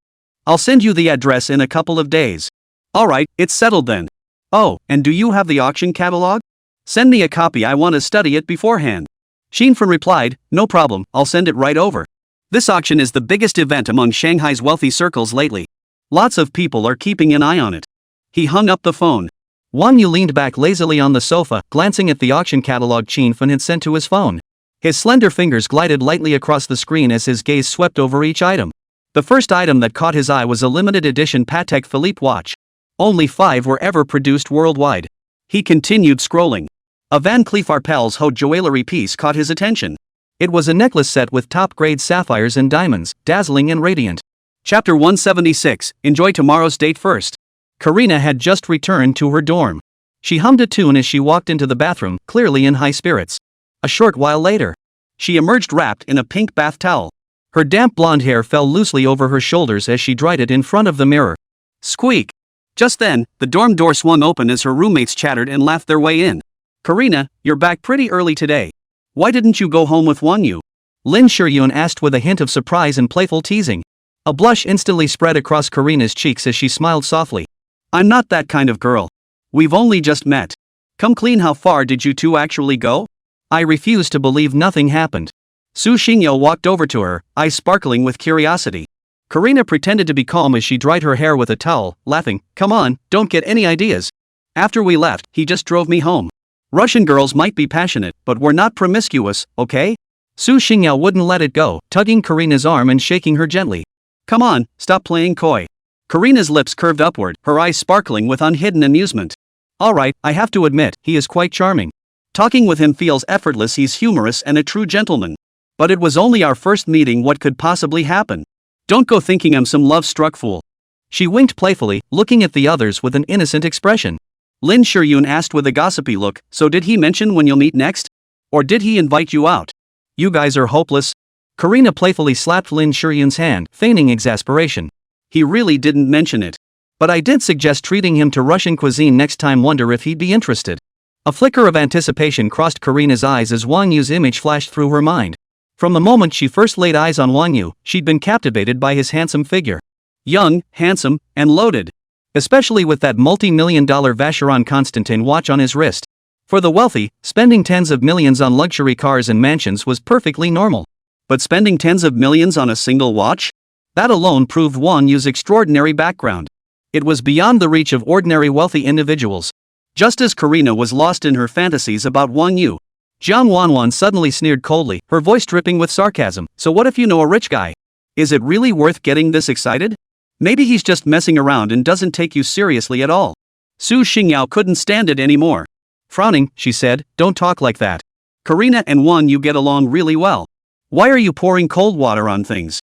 I'll send you the address in a couple of days. Alright, it's settled then. Oh, and do you have the auction catalog? Send me a copy, I want to study it beforehand. Qin Fan replied, no problem, I'll send it right over. This auction is the biggest event among Shanghai's wealthy circles lately. Lots of people are keeping an eye on it. He hung up the phone. Wang Yu leaned back lazily on the sofa, glancing at the auction catalog Qin Fan had sent to his phone. His slender fingers glided lightly across the screen as his gaze swept over each item. The first item that caught his eye was a limited edition Patek Philippe watch. Only 5 were ever produced worldwide. He continued scrolling. A Van Cleef Arpels haute jewelry piece caught his attention. It was a necklace set with top-grade sapphires and diamonds, dazzling and radiant. Chapter 176, Enjoy tomorrow's date first. Karina had just returned to her dorm. She hummed a tune as she walked into the bathroom, clearly in high spirits. A short while later, she emerged wrapped in a pink bath towel. Her damp blonde hair fell loosely over her shoulders as she dried it in front of the mirror. Squeak! Just then, the dorm door swung open as her roommates chattered and laughed their way in. Karina, you're back pretty early today. Why didn't you go home with Wang Yu? Lin Shiyun asked with a hint of surprise and playful teasing. A blush instantly spread across Karina's cheeks as she smiled softly. I'm not that kind of girl. We've only just met. Come clean, how far did you two actually go? I refuse to believe nothing happened. Su Xingyo walked over to her, eyes sparkling with curiosity. Karina pretended to be calm as she dried her hair with a towel, laughing. Come on, don't get any ideas. After we left, he just drove me home. Russian girls might be passionate, but we're not promiscuous, okay? Su Xingyo wouldn't let it go, tugging Karina's arm and shaking her gently. Come on, stop playing coy. Karina's lips curved upward, her eyes sparkling with unhidden amusement. Alright, I have to admit, he is quite charming. Talking with him feels effortless, he's humorous and a true gentleman. But it was only our first meeting, what could possibly happen? Don't go thinking I'm some love-struck fool. She winked playfully, looking at the others with an innocent expression. Lin Shiyun asked with a gossipy look, so did he mention when you'll meet next? Or did he invite you out? You guys are hopeless. Karina playfully slapped Lin Shiyun's hand, feigning exasperation. He really didn't mention it. But I did suggest treating him to Russian cuisine next time, wonder if he'd be interested. A flicker of anticipation crossed Karina's eyes as Wang Yu's image flashed through her mind. From the moment she first laid eyes on Wang Yu, she'd been captivated by his handsome figure. Young, handsome, and loaded. Especially with that multi-million-dollar Vacheron Constantin watch on his wrist. For the wealthy, spending tens of millions on luxury cars and mansions was perfectly normal. But spending tens of millions on a single watch? That alone proved Wang Yu's extraordinary background. It was beyond the reach of ordinary wealthy individuals. Just as Karina was lost in her fantasies about Wang Yu, Jiang Wanwan suddenly sneered coldly, her voice dripping with sarcasm. So what if you know a rich guy? Is it really worth getting this excited? Maybe he's just messing around and doesn't take you seriously at all. Su Xingyao couldn't stand it anymore. Frowning, she said, don't talk like that. Karina and Wang Yu get along really well. Why are you pouring cold water on things?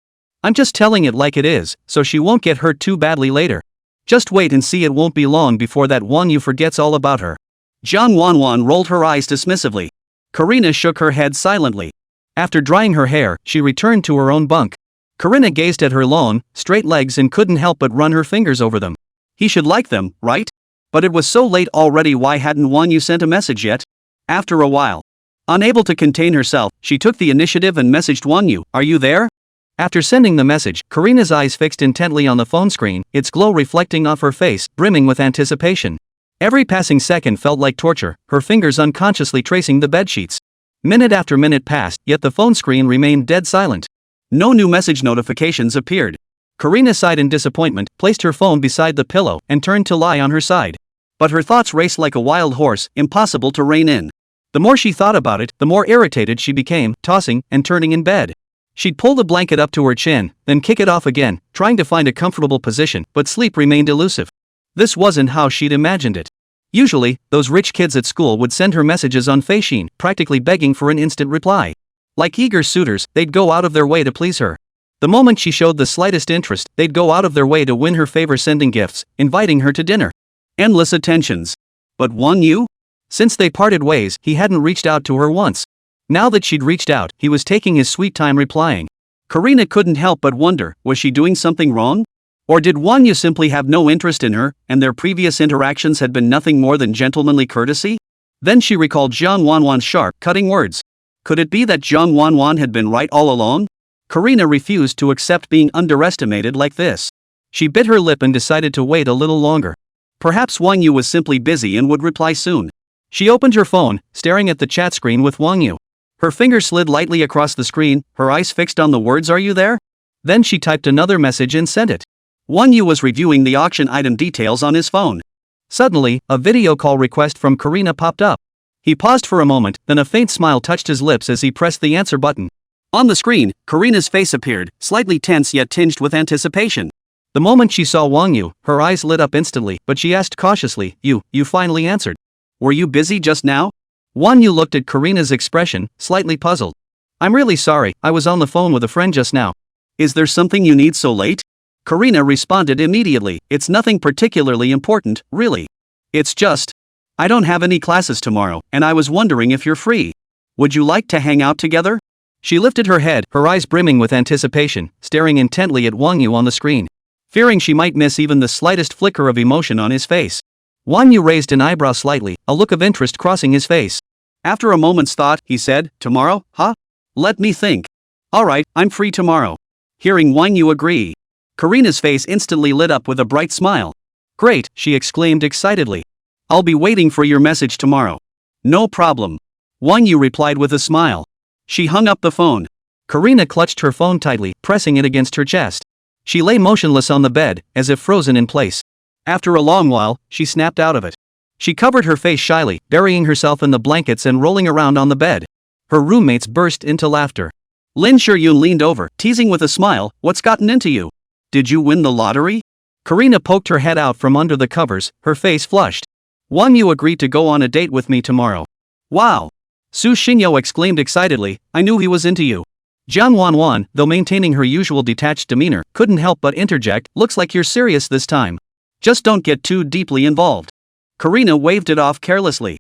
I'm just telling it like it is, so she won't get hurt too badly later. Just wait and see, it won't be long before that Wang You forgets all about her. Jiang Wanwan rolled her eyes dismissively. Karina shook her head silently. After drying her hair, she returned to her own bunk. Karina gazed at her long, straight legs and couldn't help but run her fingers over them. He should like them, right? But it was so late already, why hadn't Wang You sent a message yet? After a while, unable to contain herself, she took the initiative and messaged Wang You, "Are you there?" After sending the message, Karina's eyes fixed intently on the phone screen, its glow reflecting off her face, brimming with anticipation. Every passing second felt like torture, her fingers unconsciously tracing the bedsheets. Minute after minute passed, yet the phone screen remained dead silent. No new message notifications appeared. Karina sighed in disappointment, placed her phone beside the pillow, and turned to lie on her side. But her thoughts raced like a wild horse, impossible to rein in. The more she thought about it, the more irritated she became, tossing and turning in bed. She'd pull the blanket up to her chin, then kick it off again, trying to find a comfortable position, but sleep remained elusive. This wasn't how she'd imagined it. Usually, those rich kids at school would send her messages on Feishin, practically begging for an instant reply. Like eager suitors, they'd go out of their way to please her. The moment she showed the slightest interest, they'd go out of their way to win her favor, sending gifts, inviting her to dinner. Endless attentions. But Wang You? Since they parted ways, he hadn't reached out to her once. Now that she'd reached out, he was taking his sweet time replying. Karina couldn't help but wonder, was she doing something wrong? Or did Wang You simply have no interest in her, and their previous interactions had been nothing more than gentlemanly courtesy? Then she recalled Jiang Wanwan's sharp, cutting words. Could it be that Jiang Wanwan had been right all along? Karina refused to accept being underestimated like this. She bit her lip and decided to wait a little longer. Perhaps Wang You was simply busy and would reply soon. She opened her phone, staring at the chat screen with Wang You. Her fingers slid lightly across the screen, her eyes fixed on the words "Are you there?" Then she typed another message and sent it. Wang Yu was reviewing the auction item details on his phone. Suddenly, a video call request from Karina popped up. He paused for a moment, then a faint smile touched his lips as he pressed the answer button. On the screen, Karina's face appeared, slightly tense yet tinged with anticipation. The moment she saw Wang Yu, her eyes lit up instantly, but she asked cautiously, You finally answered. Were you busy just now? Wang Yu looked at Karina's expression, slightly puzzled. I'm really sorry, I was on the phone with a friend just now. Is there something you need so late? Karina responded immediately, it's nothing particularly important, really. It's just, I don't have any classes tomorrow, and I was wondering if you're free. Would you like to hang out together? She lifted her head, her eyes brimming with anticipation, staring intently at Wang Yu on the screen, fearing she might miss even the slightest flicker of emotion on his face. Wang Yu raised an eyebrow slightly, a look of interest crossing his face. After a moment's thought, he said, Tomorrow, huh? Let me think. Alright, I'm free tomorrow. Hearing Wang Yu agree, Karina's face instantly lit up with a bright smile. Great, she exclaimed excitedly. I'll be waiting for your message tomorrow. No problem. Wang Yu replied with a smile. She hung up the phone. Karina clutched her phone tightly, pressing it against her chest. She lay motionless on the bed, as if frozen in place. After a long while, she snapped out of it. She covered her face shyly, burying herself in the blankets and rolling around on the bed. Her roommates burst into laughter. Lin Shiyun leaned over, teasing with a smile, What's gotten into you? Did you win the lottery? Karina poked her head out from under the covers, her face flushed. Wang Yu agreed to go on a date with me tomorrow. Wow! Su Xingyo exclaimed excitedly, I knew he was into you. Jiang Wanwan, though maintaining her usual detached demeanor, couldn't help but interject, Looks like you're serious this time. Just don't get too deeply involved. Karina waved it off carelessly.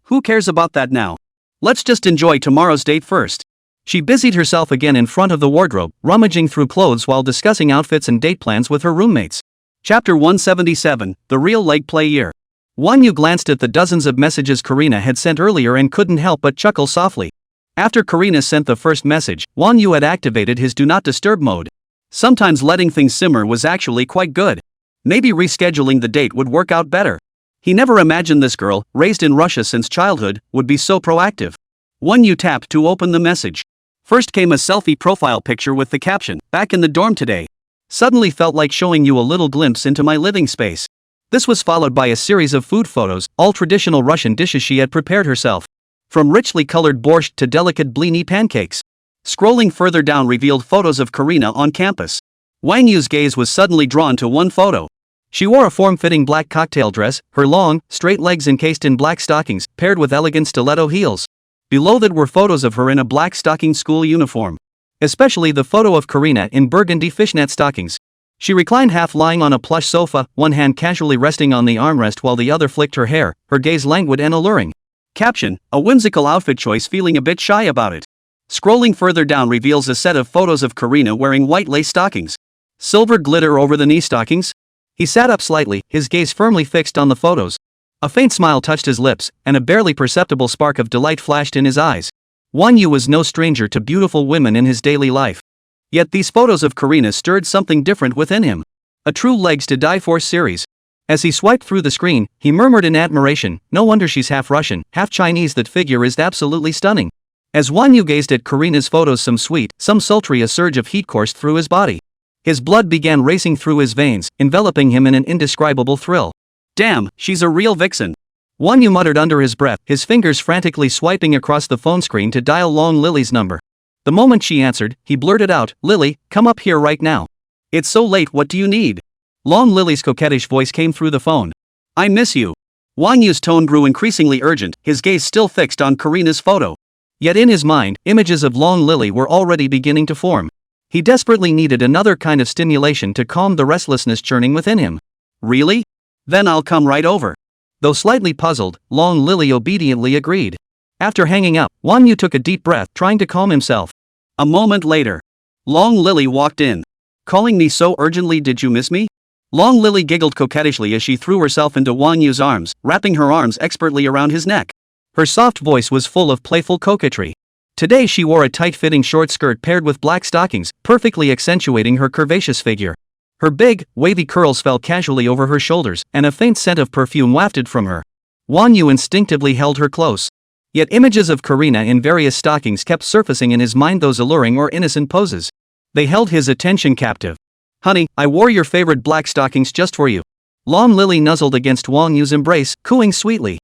Who cares about that now? Let's just enjoy tomorrow's date first. She busied herself again in front of the wardrobe, rummaging through clothes while discussing outfits and date plans with her roommates. Chapter 177, The Real Leg Play Year. Wang Yu glanced at the dozens of messages Karina had sent earlier and couldn't help but chuckle softly. After Karina sent the first message, Wang Yu had activated his Do Not Disturb mode. Sometimes letting things simmer was actually quite good. Maybe rescheduling the date would work out better. He never imagined this girl, raised in Russia since childhood, would be so proactive. Wang Yu tapped to open the message. First came a selfie profile picture with the caption, Back in the dorm today. Suddenly felt like showing you a little glimpse into my living space. This was followed by a series of food photos, all traditional Russian dishes she had prepared herself. From richly colored borscht to delicate blini pancakes. Scrolling further down revealed photos of Karina on campus. Wang Yu's gaze was suddenly drawn to one photo. She wore a form-fitting black cocktail dress, her long, straight legs encased in black stockings, paired with elegant stiletto heels. Below that were photos of her in a black stocking school uniform. especially the photo of Karina in burgundy fishnet stockings. She reclined half lying on a plush sofa, one hand casually resting on the armrest while the other flicked her hair, her gaze languid and alluring. Caption: a whimsical outfit choice, feeling a bit shy about it. Scrolling further down reveals a set of photos of Karina wearing white lace stockings. Silver glitter over the knee stockings? He sat up slightly, his gaze firmly fixed on the photos. A faint smile touched his lips, and a barely perceptible spark of delight flashed in his eyes. Wang You was no stranger to beautiful women in his daily life. Yet these photos of Karina stirred something different within him. A true legs to die for series. As he swiped through the screen, he murmured in admiration, "No wonder she's half Russian, half Chinese. That figure is absolutely stunning." As Wang Yu gazed at Karina's photos, some sweet, some sultry, a surge of heat coursed through his body. His blood began racing through his veins, enveloping him in an indescribable thrill. "Damn, she's a real vixen," Wang Yu muttered under his breath, his fingers frantically swiping across the phone screen to dial Long Lily's number. The moment she answered, he blurted out, "Lily, come up here right now." "It's so late, what do you need?" Long Lily's coquettish voice came through the phone. "I miss you." Wang Yu's tone grew increasingly urgent, his gaze still fixed on Karina's photo. Yet in his mind, images of Long Lily were already beginning to form. He desperately needed another kind of stimulation to calm the restlessness churning within him. "Really? Then I'll come right over." Though slightly puzzled, Long Lily obediently agreed. After hanging up, Wang Yu took a deep breath, trying to calm himself. A moment later, Long Lily walked in. "Calling me so urgently, did you miss me?" Long Lily giggled coquettishly as she threw herself into Wang Yu's arms, wrapping her arms expertly around his neck. Her soft voice was full of playful coquetry. Today she wore a tight-fitting short skirt paired with black stockings, perfectly accentuating her curvaceous figure. Her big, wavy curls fell casually over her shoulders, and a faint scent of perfume wafted from her. Wang Yu instinctively held her close. Yet images of Karina in various stockings kept surfacing in his mind, those alluring or innocent poses. They held his attention captive. "Honey, I wore your favorite black stockings just for you." Long Lily nuzzled against Wang Yu's embrace, cooing sweetly.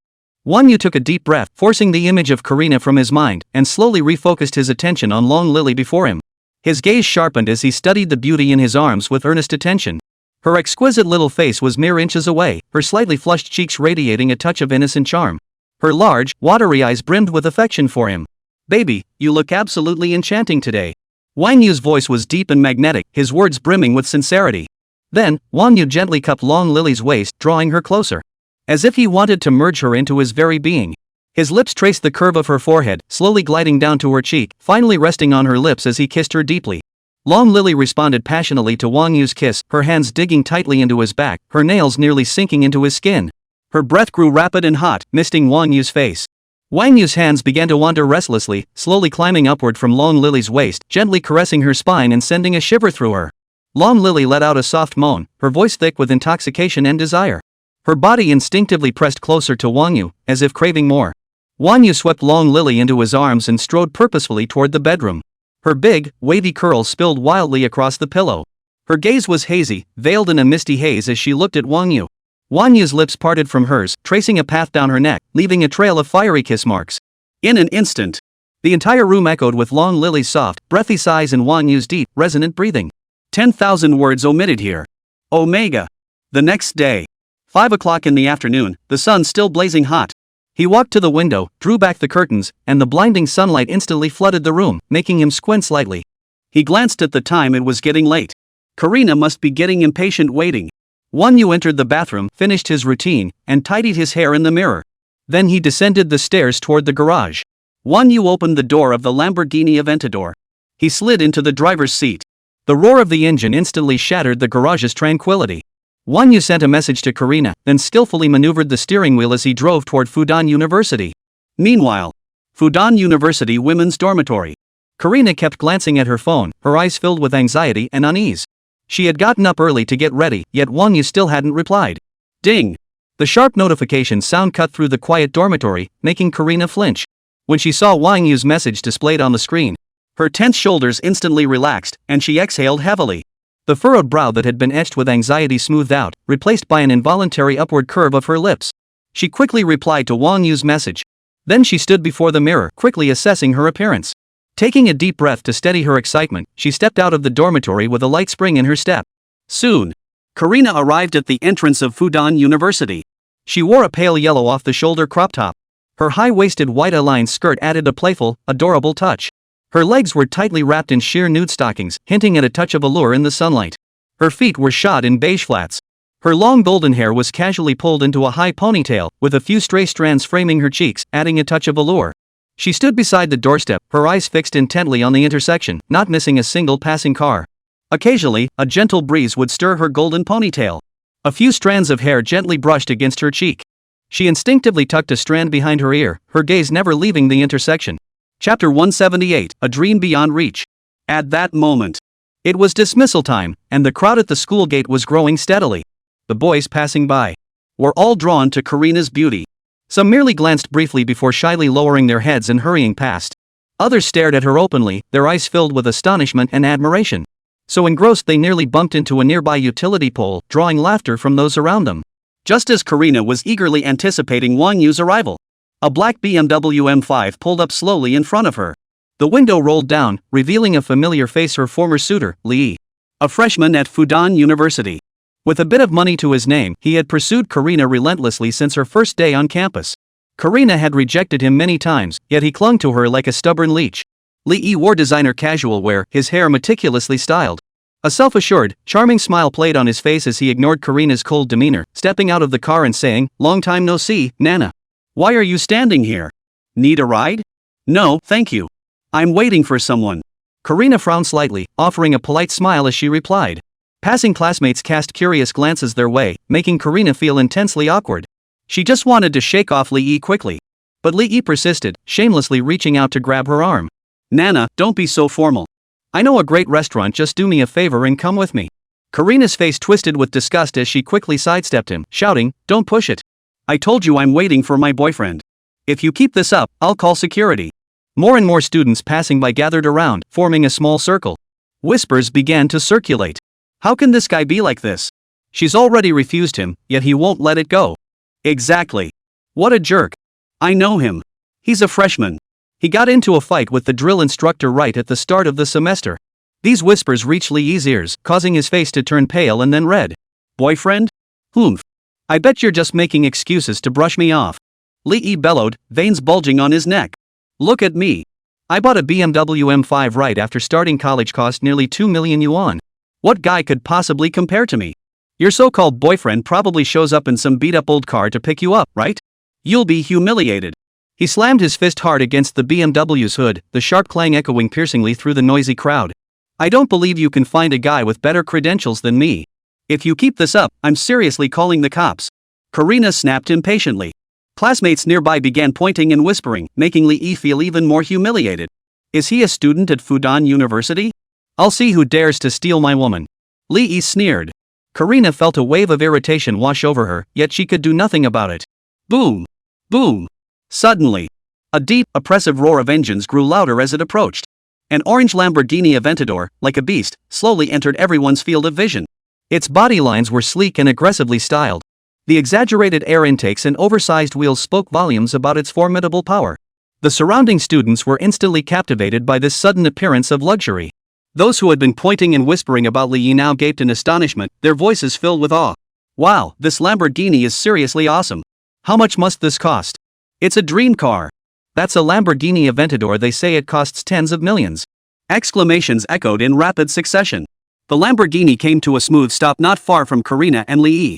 Wang Yu took a deep breath, forcing the image of Karina from his mind, and slowly refocused his attention on Long Lily before him. His gaze sharpened as he studied the beauty in his arms with earnest attention. Her exquisite little face was mere inches away, her slightly flushed cheeks radiating a touch of innocent charm. Her large, watery eyes brimmed with affection for him. "Baby, you look absolutely enchanting today." Wang Yu's voice was deep and magnetic, his words brimming with sincerity. Then, Wang Yu gently cupped Long Lily's waist, drawing her closer. As if he wanted to merge her into his very being. His lips traced the curve of her forehead, slowly gliding down to her cheek, finally resting on her lips as he kissed her deeply. Long Lily responded passionately to Wang Yu's kiss, her hands digging tightly into his back, her nails nearly sinking into his skin. Her breath grew rapid and hot, misting Wang Yu's face. Wang Yu's hands began to wander restlessly, slowly climbing upward from Long Lily's waist, gently caressing her spine and sending a shiver through her. Long Lily let out a soft moan, her voice thick with intoxication and desire. Her body instinctively pressed closer to Wang Yu, as if craving more. Wang Yu swept Long Lily into his arms and strode purposefully toward the bedroom. Her big, wavy curls spilled wildly across the pillow. Her gaze was hazy, veiled in a misty haze as she looked at Wang Yu. Wang Yu's lips parted from hers, tracing a path down her neck, leaving a trail of fiery kiss marks. In an instant, the entire room echoed with Long Lily's soft, breathy sighs and Wang Yu's deep, resonant breathing. 10,000 words omitted here. Omega. The next day. 5 o'clock in the afternoon, the sun still blazing hot. He walked to the window, drew back the curtains, and the blinding sunlight instantly flooded the room, making him squint slightly. He glanced at the time, it was getting late. Karina must be getting impatient waiting. Wang Yu entered the bathroom, finished his routine, and tidied his hair in the mirror. Then he descended the stairs toward the garage. Wang Yu opened the door of the Lamborghini Aventador. He slid into the driver's seat. The roar of the engine instantly shattered the garage's tranquility. Wang Yu sent a message to Karina, then skillfully maneuvered the steering wheel as he drove toward Fudan University. Meanwhile, Fudan University Women's Dormitory. Karina kept glancing at her phone, her eyes filled with anxiety and unease. She had gotten up early to get ready, yet Wang Yu still hadn't replied. Ding! The sharp notification sound cut through the quiet dormitory, making Karina flinch. When she saw Wang Yu's message displayed on the screen, her tense shoulders instantly relaxed, and she exhaled heavily. The furrowed brow that had been etched with anxiety smoothed out, replaced by an involuntary upward curve of her lips. She quickly replied to Wang Yu's message. Then she stood before the mirror, quickly assessing her appearance. Taking a deep breath to steady her excitement, she stepped out of the dormitory with a light spring in her step. Soon, Karina arrived at the entrance of Fudan University. She wore a pale yellow off-the-shoulder crop top. Her high-waisted white aligned skirt added a playful, adorable touch. Her legs were tightly wrapped in sheer nude stockings, hinting at a touch of allure in the sunlight. Her feet were shod in beige flats. Her long golden hair was casually pulled into a high ponytail, with a few stray strands framing her cheeks, adding a touch of allure. She stood beside the doorstep, her eyes fixed intently on the intersection, not missing a single passing car. Occasionally, a gentle breeze would stir her golden ponytail. A few strands of hair gently brushed against her cheek. She instinctively tucked a strand behind her ear, her gaze never leaving the intersection. Chapter 178, A Dream Beyond Reach. At that moment, it was dismissal time, and the crowd at the school gate was growing steadily. The boys passing by were all drawn to Karina's beauty. Some merely glanced briefly before shyly lowering their heads and hurrying past. Others stared at her openly, their eyes filled with astonishment and admiration. So engrossed they nearly bumped into a nearby utility pole, drawing laughter from those around them. Just as Karina was eagerly anticipating Wang Yu's arrival, a black BMW M5 pulled up slowly in front of her. The window rolled down, revealing a familiar face, her former suitor, Li, a freshman at Fudan University. With a bit of money to his name, he had pursued Karina relentlessly since her first day on campus. Karina had rejected him many times, yet he clung to her like a stubborn leech. Li wore designer casual wear, his hair meticulously styled. A self-assured, charming smile played on his face as he ignored Karina's cold demeanor, stepping out of the car and saying, "Long time no see, Nana. Why are you standing here? Need a ride?" "No, thank you. I'm waiting for someone." Karina frowned slightly, offering a polite smile as she replied. Passing classmates cast curious glances their way, making Karina feel intensely awkward. She just wanted to shake off Li quickly. But Li persisted, shamelessly reaching out to grab her arm. "Nana, don't be so formal. I know a great restaurant, just do me a favor and come with me." Karina's face twisted with disgust as she quickly sidestepped him, shouting, "Don't push it. I told you I'm waiting for my boyfriend. If you keep this up, I'll call security." More and more students passing by gathered around, forming a small circle. Whispers began to circulate. How can this guy be like this? She's already refused him, yet he won't let it go. Exactly. What a jerk. I know him. He's a freshman. He got into a fight with the drill instructor right at the start of the semester. These whispers reached Li's ears, causing his face to turn pale and then red. Boyfriend? Humph. I bet you're just making excuses to brush me off. Li bellowed, veins bulging on his neck. Look at me. I bought a BMW M5 right after starting college, cost nearly 2 million yuan. What guy could possibly compare to me? Your so-called boyfriend probably shows up in some beat-up old car to pick you up, right? You'll be humiliated. He slammed his fist hard against the BMW's hood, the sharp clang echoing piercingly through the noisy crowd. I don't believe you can find a guy with better credentials than me. If you keep this up, I'm seriously calling the cops. Karina snapped impatiently. Classmates nearby began pointing and whispering, making Li feel even more humiliated. Is he a student at Fudan University? I'll see who dares to steal my woman. Li sneered. Karina felt a wave of irritation wash over her, yet she could do nothing about it. Boom! Boom! Suddenly, a deep, oppressive roar of engines grew louder as it approached. An orange Lamborghini Aventador, like a beast, slowly entered everyone's field of vision. Its body lines were sleek and aggressively styled. The exaggerated air intakes and oversized wheels spoke volumes about its formidable power. The surrounding students were instantly captivated by this sudden appearance of luxury. Those who had been pointing and whispering about Li now gaped in astonishment, their voices filled with awe. Wow, this Lamborghini is seriously awesome. How much must this cost? It's a dream car. That's a Lamborghini Aventador, they say it costs tens of millions. Exclamations echoed in rapid succession. The Lamborghini came to a smooth stop not far from Karina and Li.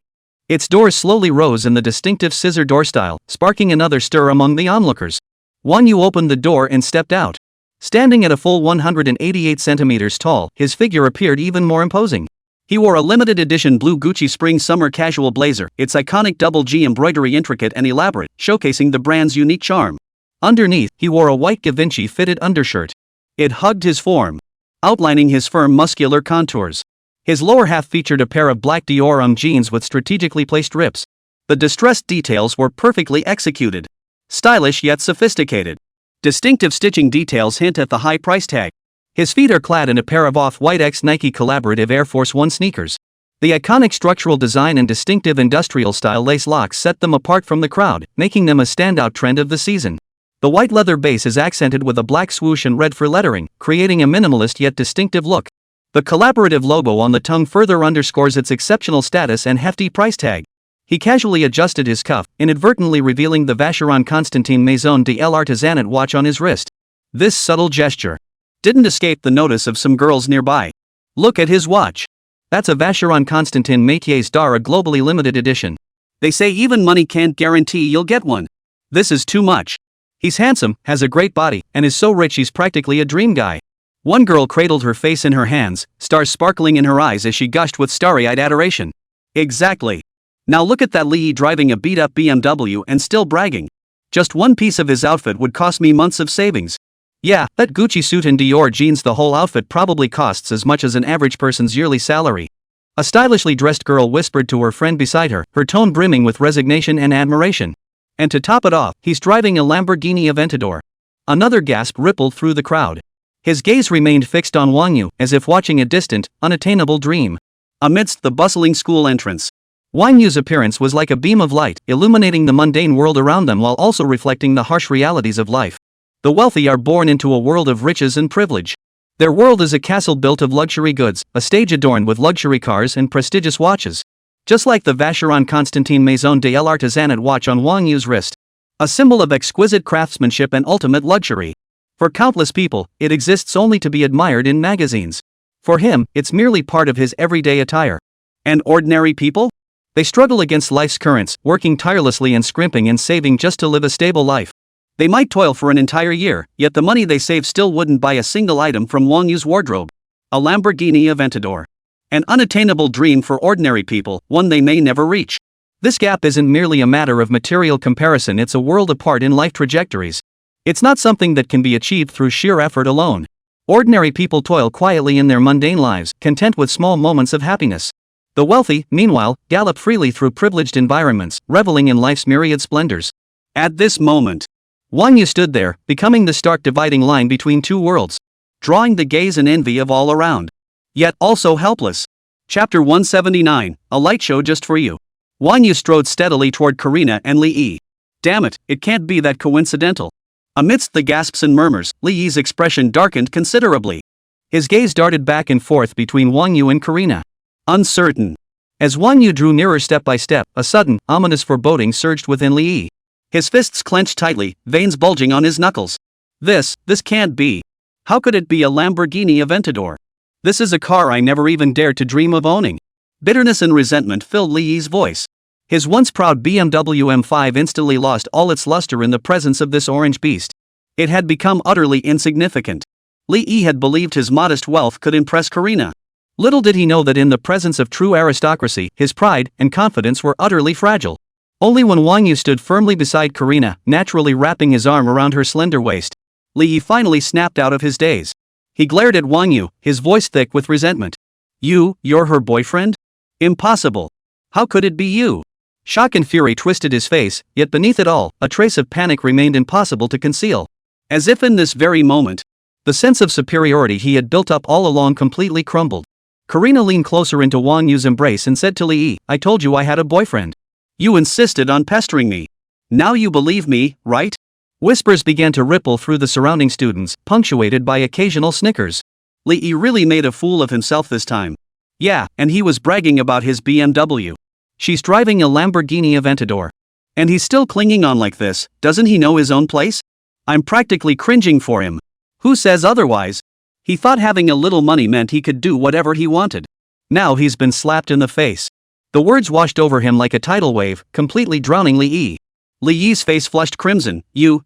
Its doors slowly rose in the distinctive scissor door style, sparking another stir among the onlookers. Wang You opened the door and stepped out. Standing at a full 188 centimeters tall, his figure appeared even more imposing. He wore a limited edition blue Gucci spring summer casual blazer, its iconic double G embroidery intricate and elaborate, showcasing the brand's unique charm. Underneath, he wore a white Givenchy fitted undershirt. It hugged his form, outlining his firm muscular contours. His lower half featured a pair of black Dior jeans with strategically placed rips. The distressed details were perfectly executed. Stylish yet sophisticated. Distinctive stitching details hint at the high price tag. His feet are clad in a pair of off-white X-Nike collaborative Air Force One sneakers. The iconic structural design and distinctive industrial style lace locks set them apart from the crowd, making them a standout trend of the season. The white leather base is accented with a black swoosh and red fur lettering, creating a minimalist yet distinctive look. The collaborative logo on the tongue further underscores its exceptional status and hefty price tag. He casually adjusted his cuff, inadvertently revealing the Vacheron Constantin Maison de l'Artisanat watch on his wrist. This subtle gesture didn't escape the notice of some girls nearby. Look at his watch. That's a Vacheron Constantin Métiers d'Art, a globally limited edition. They say even money can't guarantee you'll get one. This is too much. He's handsome, has a great body, and is so rich he's practically a dream guy. One girl cradled her face in her hands, stars sparkling in her eyes as she gushed with starry-eyed adoration. Exactly. Now look at that Lee driving a beat-up BMW and still bragging. Just one piece of his outfit would cost me months of savings. Yeah, that Gucci suit and Dior jeans, the whole outfit probably costs as much as an average person's yearly salary. A stylishly dressed girl whispered to her friend beside her, her tone brimming with resignation and admiration. And to top it off, he's driving a Lamborghini Aventador. Another gasp rippled through the crowd. His gaze remained fixed on Wang Yu, as if watching a distant, unattainable dream. Amidst the bustling school entrance, Wang Yu's appearance was like a beam of light, illuminating the mundane world around them while also reflecting the harsh realities of life. The wealthy are born into a world of riches and privilege. Their world is a castle built of luxury goods, a stage adorned with luxury cars and prestigious watches. Just like the Vacheron Constantin Maison de l'Artisanat watch on Wang Yu's wrist. A symbol of exquisite craftsmanship and ultimate luxury. For countless people, it exists only to be admired in magazines. For him, it's merely part of his everyday attire. And ordinary people? They struggle against life's currents, working tirelessly and scrimping and saving just to live a stable life. They might toil for an entire year, yet the money they save still wouldn't buy a single item from Wang Yu's wardrobe. A Lamborghini Aventador. An unattainable dream for ordinary people, one they may never reach. This gap isn't merely a matter of material comparison, it's a world apart in life trajectories. It's not something that can be achieved through sheer effort alone. Ordinary people toil quietly in their mundane lives, content with small moments of happiness. The wealthy, meanwhile, gallop freely through privileged environments, reveling in life's myriad splendors. At this moment, Wang Yu stood there, becoming the stark dividing line between two worlds. Drawing the gaze and envy of all around. Yet also helpless. Chapter 179, a light show just for you. Wang Yu strode steadily toward Karina and Li Yi. Damn it, it can't be that coincidental. Amidst the gasps and murmurs, Li Yi's expression darkened considerably. His gaze darted back and forth between Wang Yu and Karina. Uncertain. As Wang Yu drew nearer step by step, a sudden, ominous foreboding surged within Li Yi. His fists clenched tightly, veins bulging on his knuckles. This can't be. How could it be a Lamborghini Aventador? This is a car I never even dared to dream of owning. Bitterness and resentment filled Li Yi's voice. His once proud BMW M5 instantly lost all its luster in the presence of this orange beast. It had become utterly insignificant. Li Yi had believed his modest wealth could impress Karina. Little did he know that in the presence of true aristocracy, his pride and confidence were utterly fragile. Only when Wang Yu stood firmly beside Karina, naturally wrapping his arm around her slender waist, Li Yi finally snapped out of his daze. He glared at Wang Yu, his voice thick with resentment. You're her boyfriend? Impossible. How could it be you? Shock and fury twisted his face, yet beneath it all, a trace of panic remained impossible to conceal. As if in this very moment, the sense of superiority he had built up all along completely crumbled. Karina leaned closer into Wang Yu's embrace and said to Li Yi, "I told you I had a boyfriend. You insisted on pestering me. Now you believe me, right?" Whispers began to ripple through the surrounding students, punctuated by occasional snickers. Li Yi really made a fool of himself this time. Yeah, and he was bragging about his BMW. She's driving a Lamborghini Aventador. And he's still clinging on like this, doesn't he know his own place? I'm practically cringing for him. Who says otherwise? He thought having a little money meant he could do whatever he wanted. Now he's been slapped in the face. The words washed over him like a tidal wave, completely drowning Li Yi. Li Yi's face flushed crimson. You.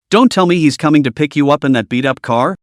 Don't tell me he's coming to pick you up in that beat-up car?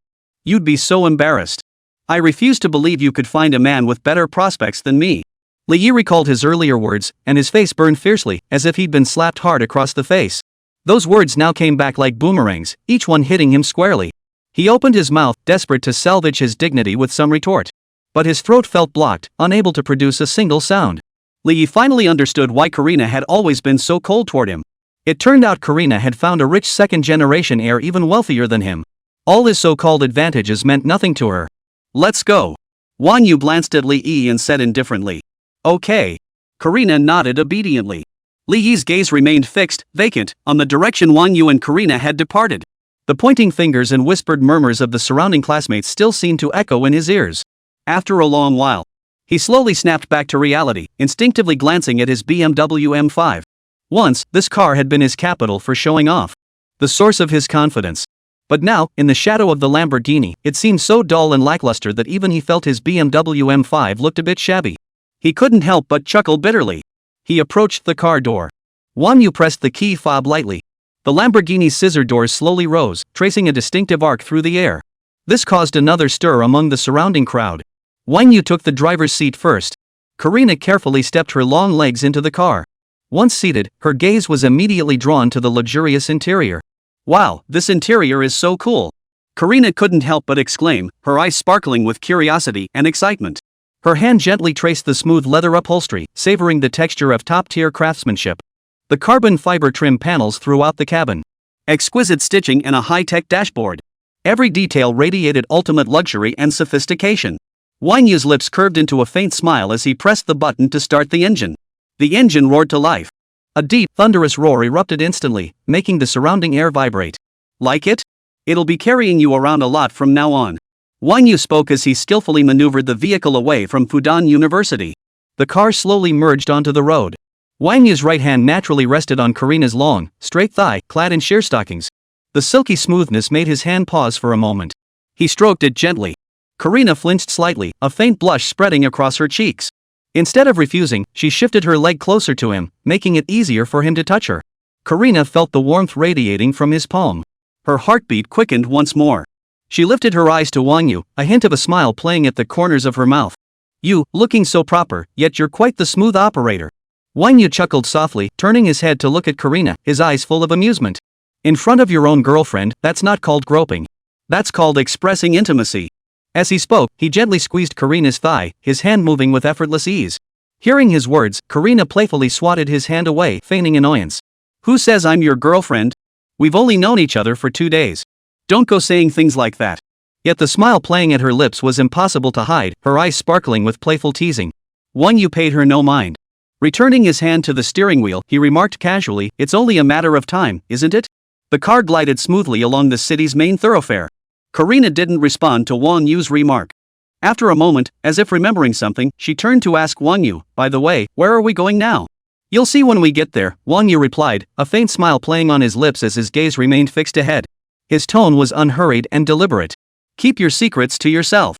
You'd be so embarrassed. I refuse to believe you could find a man with better prospects than me. Li Yi recalled his earlier words, and his face burned fiercely, as if he'd been slapped hard across the face. Those words now came back like boomerangs, each one hitting him squarely. He opened his mouth, desperate to salvage his dignity with some retort. But his throat felt blocked, unable to produce a single sound. Li Yi finally understood why Karina had always been so cold toward him. It turned out Karina had found a rich second-generation heir even wealthier than him. All his so-called advantages meant nothing to her. Let's go. Wang Yu glanced at Li Yi and said indifferently. Okay. Karina nodded obediently. Li Yi's gaze remained fixed, vacant, on the direction Wang Yu and Karina had departed. The pointing fingers and whispered murmurs of the surrounding classmates still seemed to echo in his ears. After a long while, he slowly snapped back to reality, instinctively glancing at his BMW M5. Once, this car had been his capital for showing off. The source of his confidence. But now, in the shadow of the Lamborghini, it seemed so dull and lackluster that even he felt his BMW M5 looked a bit shabby. He couldn't help but chuckle bitterly. He approached the car door. Wang You pressed the key fob lightly. The Lamborghini's scissor doors slowly rose, tracing a distinctive arc through the air. This caused another stir among the surrounding crowd. Wang You took the driver's seat first. Karina carefully stepped her long legs into the car. Once seated, her gaze was immediately drawn to the luxurious interior. Wow, this interior is so cool! Karina couldn't help but exclaim, her eyes sparkling with curiosity and excitement. Her hand gently traced the smooth leather upholstery, savoring the texture of top-tier craftsmanship. The carbon fiber trim panels throughout the cabin. Exquisite stitching and a high-tech dashboard. Every detail radiated ultimate luxury and sophistication. Wang Yu's lips curved into a faint smile as he pressed the button to start the engine. The engine roared to life. A deep, thunderous roar erupted instantly, making the surrounding air vibrate. Like it? It'll be carrying you around a lot from now on. Wang Yu spoke as he skillfully maneuvered the vehicle away from Fudan University. The car slowly merged onto the road. Wang Yu's right hand naturally rested on Karina's long, straight thigh, clad in sheer stockings. The silky smoothness made his hand pause for a moment. He stroked it gently. Karina flinched slightly, a faint blush spreading across her cheeks. Instead of refusing, she shifted her leg closer to him, making it easier for him to touch her. Karina felt the warmth radiating from his palm. Her heartbeat quickened once more. She lifted her eyes to Wang Yu, a hint of a smile playing at the corners of her mouth. You, looking so proper, yet you're quite the smooth operator. Wang Yu chuckled softly, turning his head to look at Karina, his eyes full of amusement. In front of your own girlfriend, that's not called groping. That's called expressing intimacy. As he spoke, he gently squeezed Karina's thigh, his hand moving with effortless ease. Hearing his words, Karina playfully swatted his hand away, feigning annoyance. Who says I'm your girlfriend? We've only known each other for 2 days. Don't go saying things like that. Yet the smile playing at her lips was impossible to hide, her eyes sparkling with playful teasing. Wang Yu paid her no mind. Returning his hand to the steering wheel, he remarked casually, it's only a matter of time, isn't it? The car glided smoothly along the city's main thoroughfare. Karina didn't respond to Wang Yu's remark. After a moment, as if remembering something, she turned to ask Wang Yu, by the way, where are we going now? You'll see when we get there, Wang Yu replied, a faint smile playing on his lips as his gaze remained fixed ahead. His tone was unhurried and deliberate. Keep your secrets to yourself.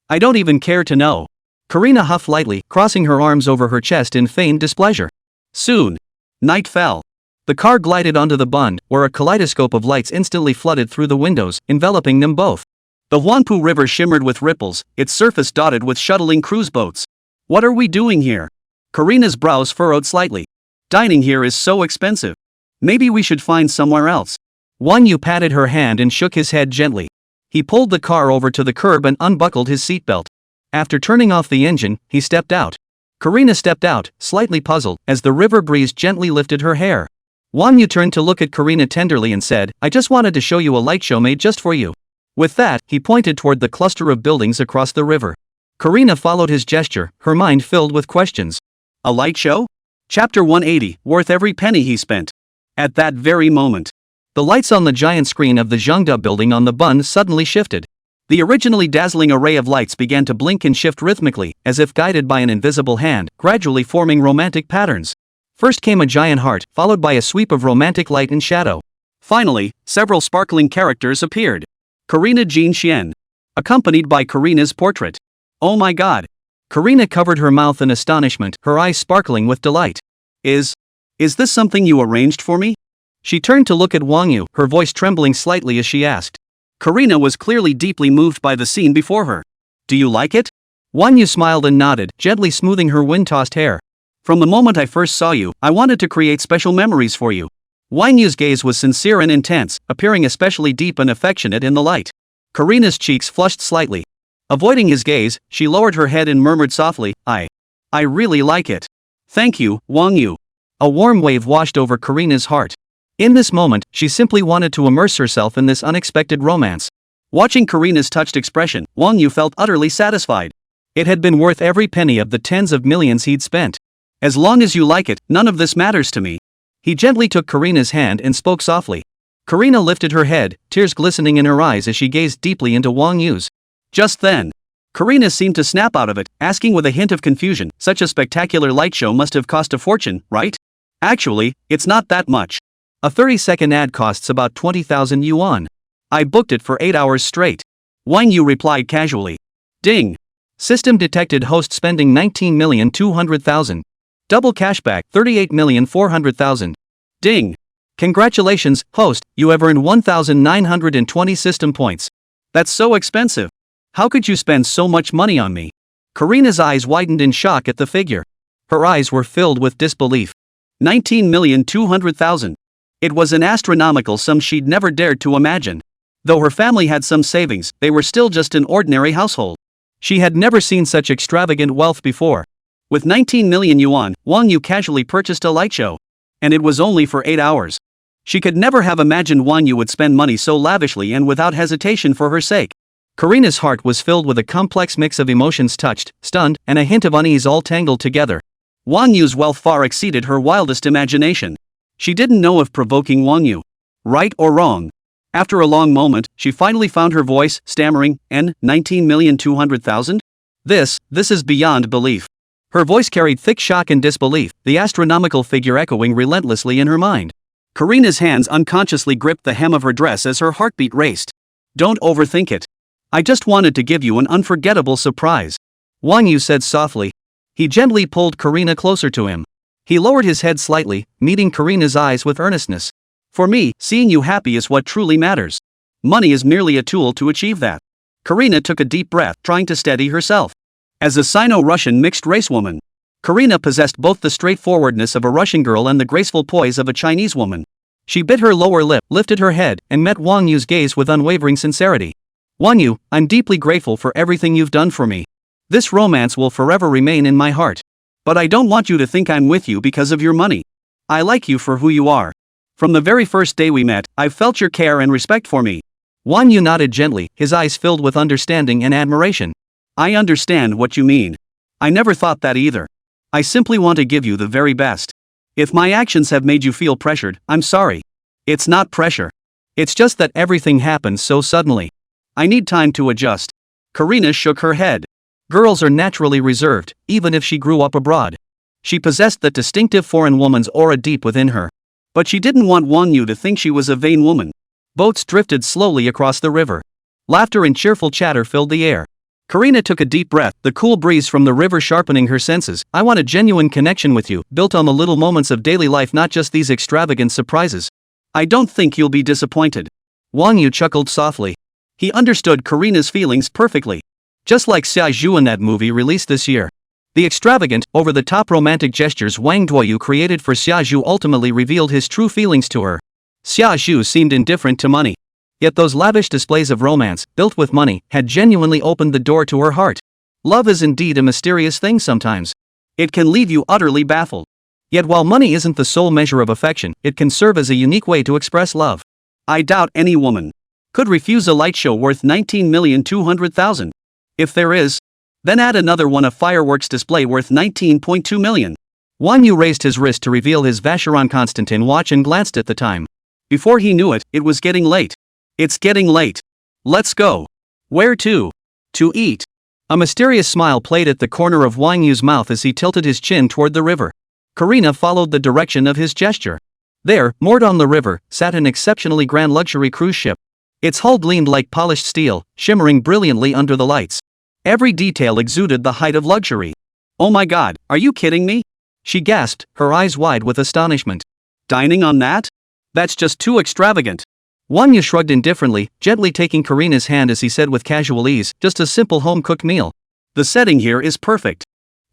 I don't even care to know. Karina huffed lightly, crossing her arms over her chest in feigned displeasure. Soon. Night fell. The car glided onto the Bund, where a kaleidoscope of lights instantly flooded through the windows, enveloping them both. The Huangpu River shimmered with ripples, its surface dotted with shuttling cruise boats. What are we doing here? Karina's brows furrowed slightly. Dining here is so expensive. Maybe we should find somewhere else. Wang Yu patted her hand and shook his head gently. He pulled the car over to the curb and unbuckled his seatbelt. After turning off the engine, he stepped out. Karina stepped out, slightly puzzled, as the river breeze gently lifted her hair. Wang Yu turned to look at Karina tenderly and said, I just wanted to show you a light show made just for you. With that, he pointed toward the cluster of buildings across the river. Karina followed his gesture, her mind filled with questions. A light show? Chapter 180, worth every penny he spent. At that very moment, the lights on the giant screen of the Zhengda building on the Bund suddenly shifted. The originally dazzling array of lights began to blink and shift rhythmically, as if guided by an invisible hand, gradually forming romantic patterns. First came a giant heart, followed by a sweep of romantic light and shadow. Finally, several sparkling characters appeared. Karina Jean Xian. Accompanied by Karina's portrait. Oh my god. Karina covered her mouth in astonishment, her eyes sparkling with delight. Is this something you arranged for me? She turned to look at Wang Yu, her voice trembling slightly as she asked. Karina was clearly deeply moved by the scene before her. Do you like it? Wang Yu smiled and nodded, gently smoothing her wind-tossed hair. From the moment I first saw you, I wanted to create special memories for you. Wang Yu's gaze was sincere and intense, appearing especially deep and affectionate in the light. Karina's cheeks flushed slightly. Avoiding his gaze, she lowered her head and murmured softly, I really like it. Thank you, Wang Yu. A warm wave washed over Karina's heart. In this moment, she simply wanted to immerse herself in this unexpected romance. Watching Karina's touched expression, Wang Yu felt utterly satisfied. It had been worth every penny of the tens of millions he'd spent. As long as you like it, none of this matters to me. He gently took Karina's hand and spoke softly. Karina lifted her head, tears glistening in her eyes as she gazed deeply into Wang Yu's. Just then, Karina seemed to snap out of it, asking with a hint of confusion, such a spectacular light show must have cost a fortune, right? Actually, it's not that much. A 30-second ad costs about 20,000 yuan. I booked it for 8 hours straight. Wang Yu replied casually. Ding. System detected host spending 19,200,000. Double cashback 38,400,000. Ding. Congratulations, host, you have earned 1,920 system points. That's so expensive. How could you spend so much money on me? Karina's eyes widened in shock at the figure. Her eyes were filled with disbelief. 19,200,000. It was an astronomical sum she'd never dared to imagine. Though her family had some savings, they were still just an ordinary household. She had never seen such extravagant wealth before. With 19 million yuan, Wang Yu casually purchased a light show. And it was only for 8 hours. She could never have imagined Wang Yu would spend money so lavishly and without hesitation for her sake. Karina's heart was filled with a complex mix of emotions, touched, stunned, and a hint of unease, all tangled together. Wang Yu's wealth far exceeded her wildest imagination. She didn't know if provoking Wang Yu. Right or wrong. After a long moment, she finally found her voice, stammering, 19,200,000? This is beyond belief. Her voice carried thick shock and disbelief, the astronomical figure echoing relentlessly in her mind. Karina's hands unconsciously gripped the hem of her dress as her heartbeat raced. Don't overthink it. I just wanted to give you an unforgettable surprise. Wang Yu said softly. He gently pulled Karina closer to him. He lowered his head slightly, meeting Karina's eyes with earnestness. For me, seeing you happy is what truly matters. Money is merely a tool to achieve that. Karina took a deep breath, trying to steady herself. As a Sino-Russian mixed-race woman, Karina possessed both the straightforwardness of a Russian girl and the graceful poise of a Chinese woman. She bit her lower lip, lifted her head, and met Wang Yu's gaze with unwavering sincerity. Wang Yu, I'm deeply grateful for everything you've done for me. This romance will forever remain in my heart. But I don't want you to think I'm with you because of your money. I like you for who you are. From the very first day we met, I've felt your care and respect for me. Wang Yu nodded gently, his eyes filled with understanding and admiration. I understand what you mean. I never thought that either. I simply want to give you the very best. If my actions have made you feel pressured, I'm sorry. It's not pressure. It's just that everything happened so suddenly. I need time to adjust. Karina shook her head. Girls are naturally reserved, even if she grew up abroad. She possessed that distinctive foreign woman's aura deep within her. But she didn't want Wang Yu to think she was a vain woman. Boats drifted slowly across the river. Laughter and cheerful chatter filled the air. Karina took a deep breath, the cool breeze from the river sharpening her senses. I want a genuine connection with you, built on the little moments of daily life, not just these extravagant surprises. I don't think you'll be disappointed. Wang Yu chuckled softly. He understood Karina's feelings perfectly. Just like Xia Zhu in that movie released this year. The extravagant, over-the-top romantic gestures Wang Duoyu created for Xia Zhu ultimately revealed his true feelings to her. Xia Zhu seemed indifferent to money. Yet those lavish displays of romance, built with money, had genuinely opened the door to her heart. Love is indeed a mysterious thing sometimes. It can leave you utterly baffled. Yet while money isn't the sole measure of affection, it can serve as a unique way to express love. I doubt any woman could refuse a light show worth 19,200,000. If there is, then add another one, a fireworks display worth 19.2 million. Wang Yu raised his wrist to reveal his Vacheron Constantin watch and glanced at the time. Before he knew it, it was getting late. It's getting late. Let's go. Where to? To eat. A mysterious smile played at the corner of Wang Yu's mouth as he tilted his chin toward the river. Karina followed the direction of his gesture. There, moored on the river, sat an exceptionally grand luxury cruise ship. Its hull gleamed like polished steel, shimmering brilliantly under the lights. Every detail exuded the height of luxury. Oh my God, are you kidding me? She gasped, her eyes wide with astonishment. Dining on that? That's just too extravagant. Wang Yu shrugged indifferently, gently taking Karina's hand as he said with casual ease, just a simple home-cooked meal. The setting here is perfect.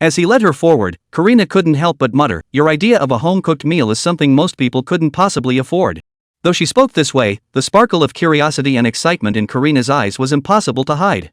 As he led her forward, Karina couldn't help but mutter, your idea of a home-cooked meal is something most people couldn't possibly afford. Though she spoke this way, the sparkle of curiosity and excitement in Karina's eyes was impossible to hide.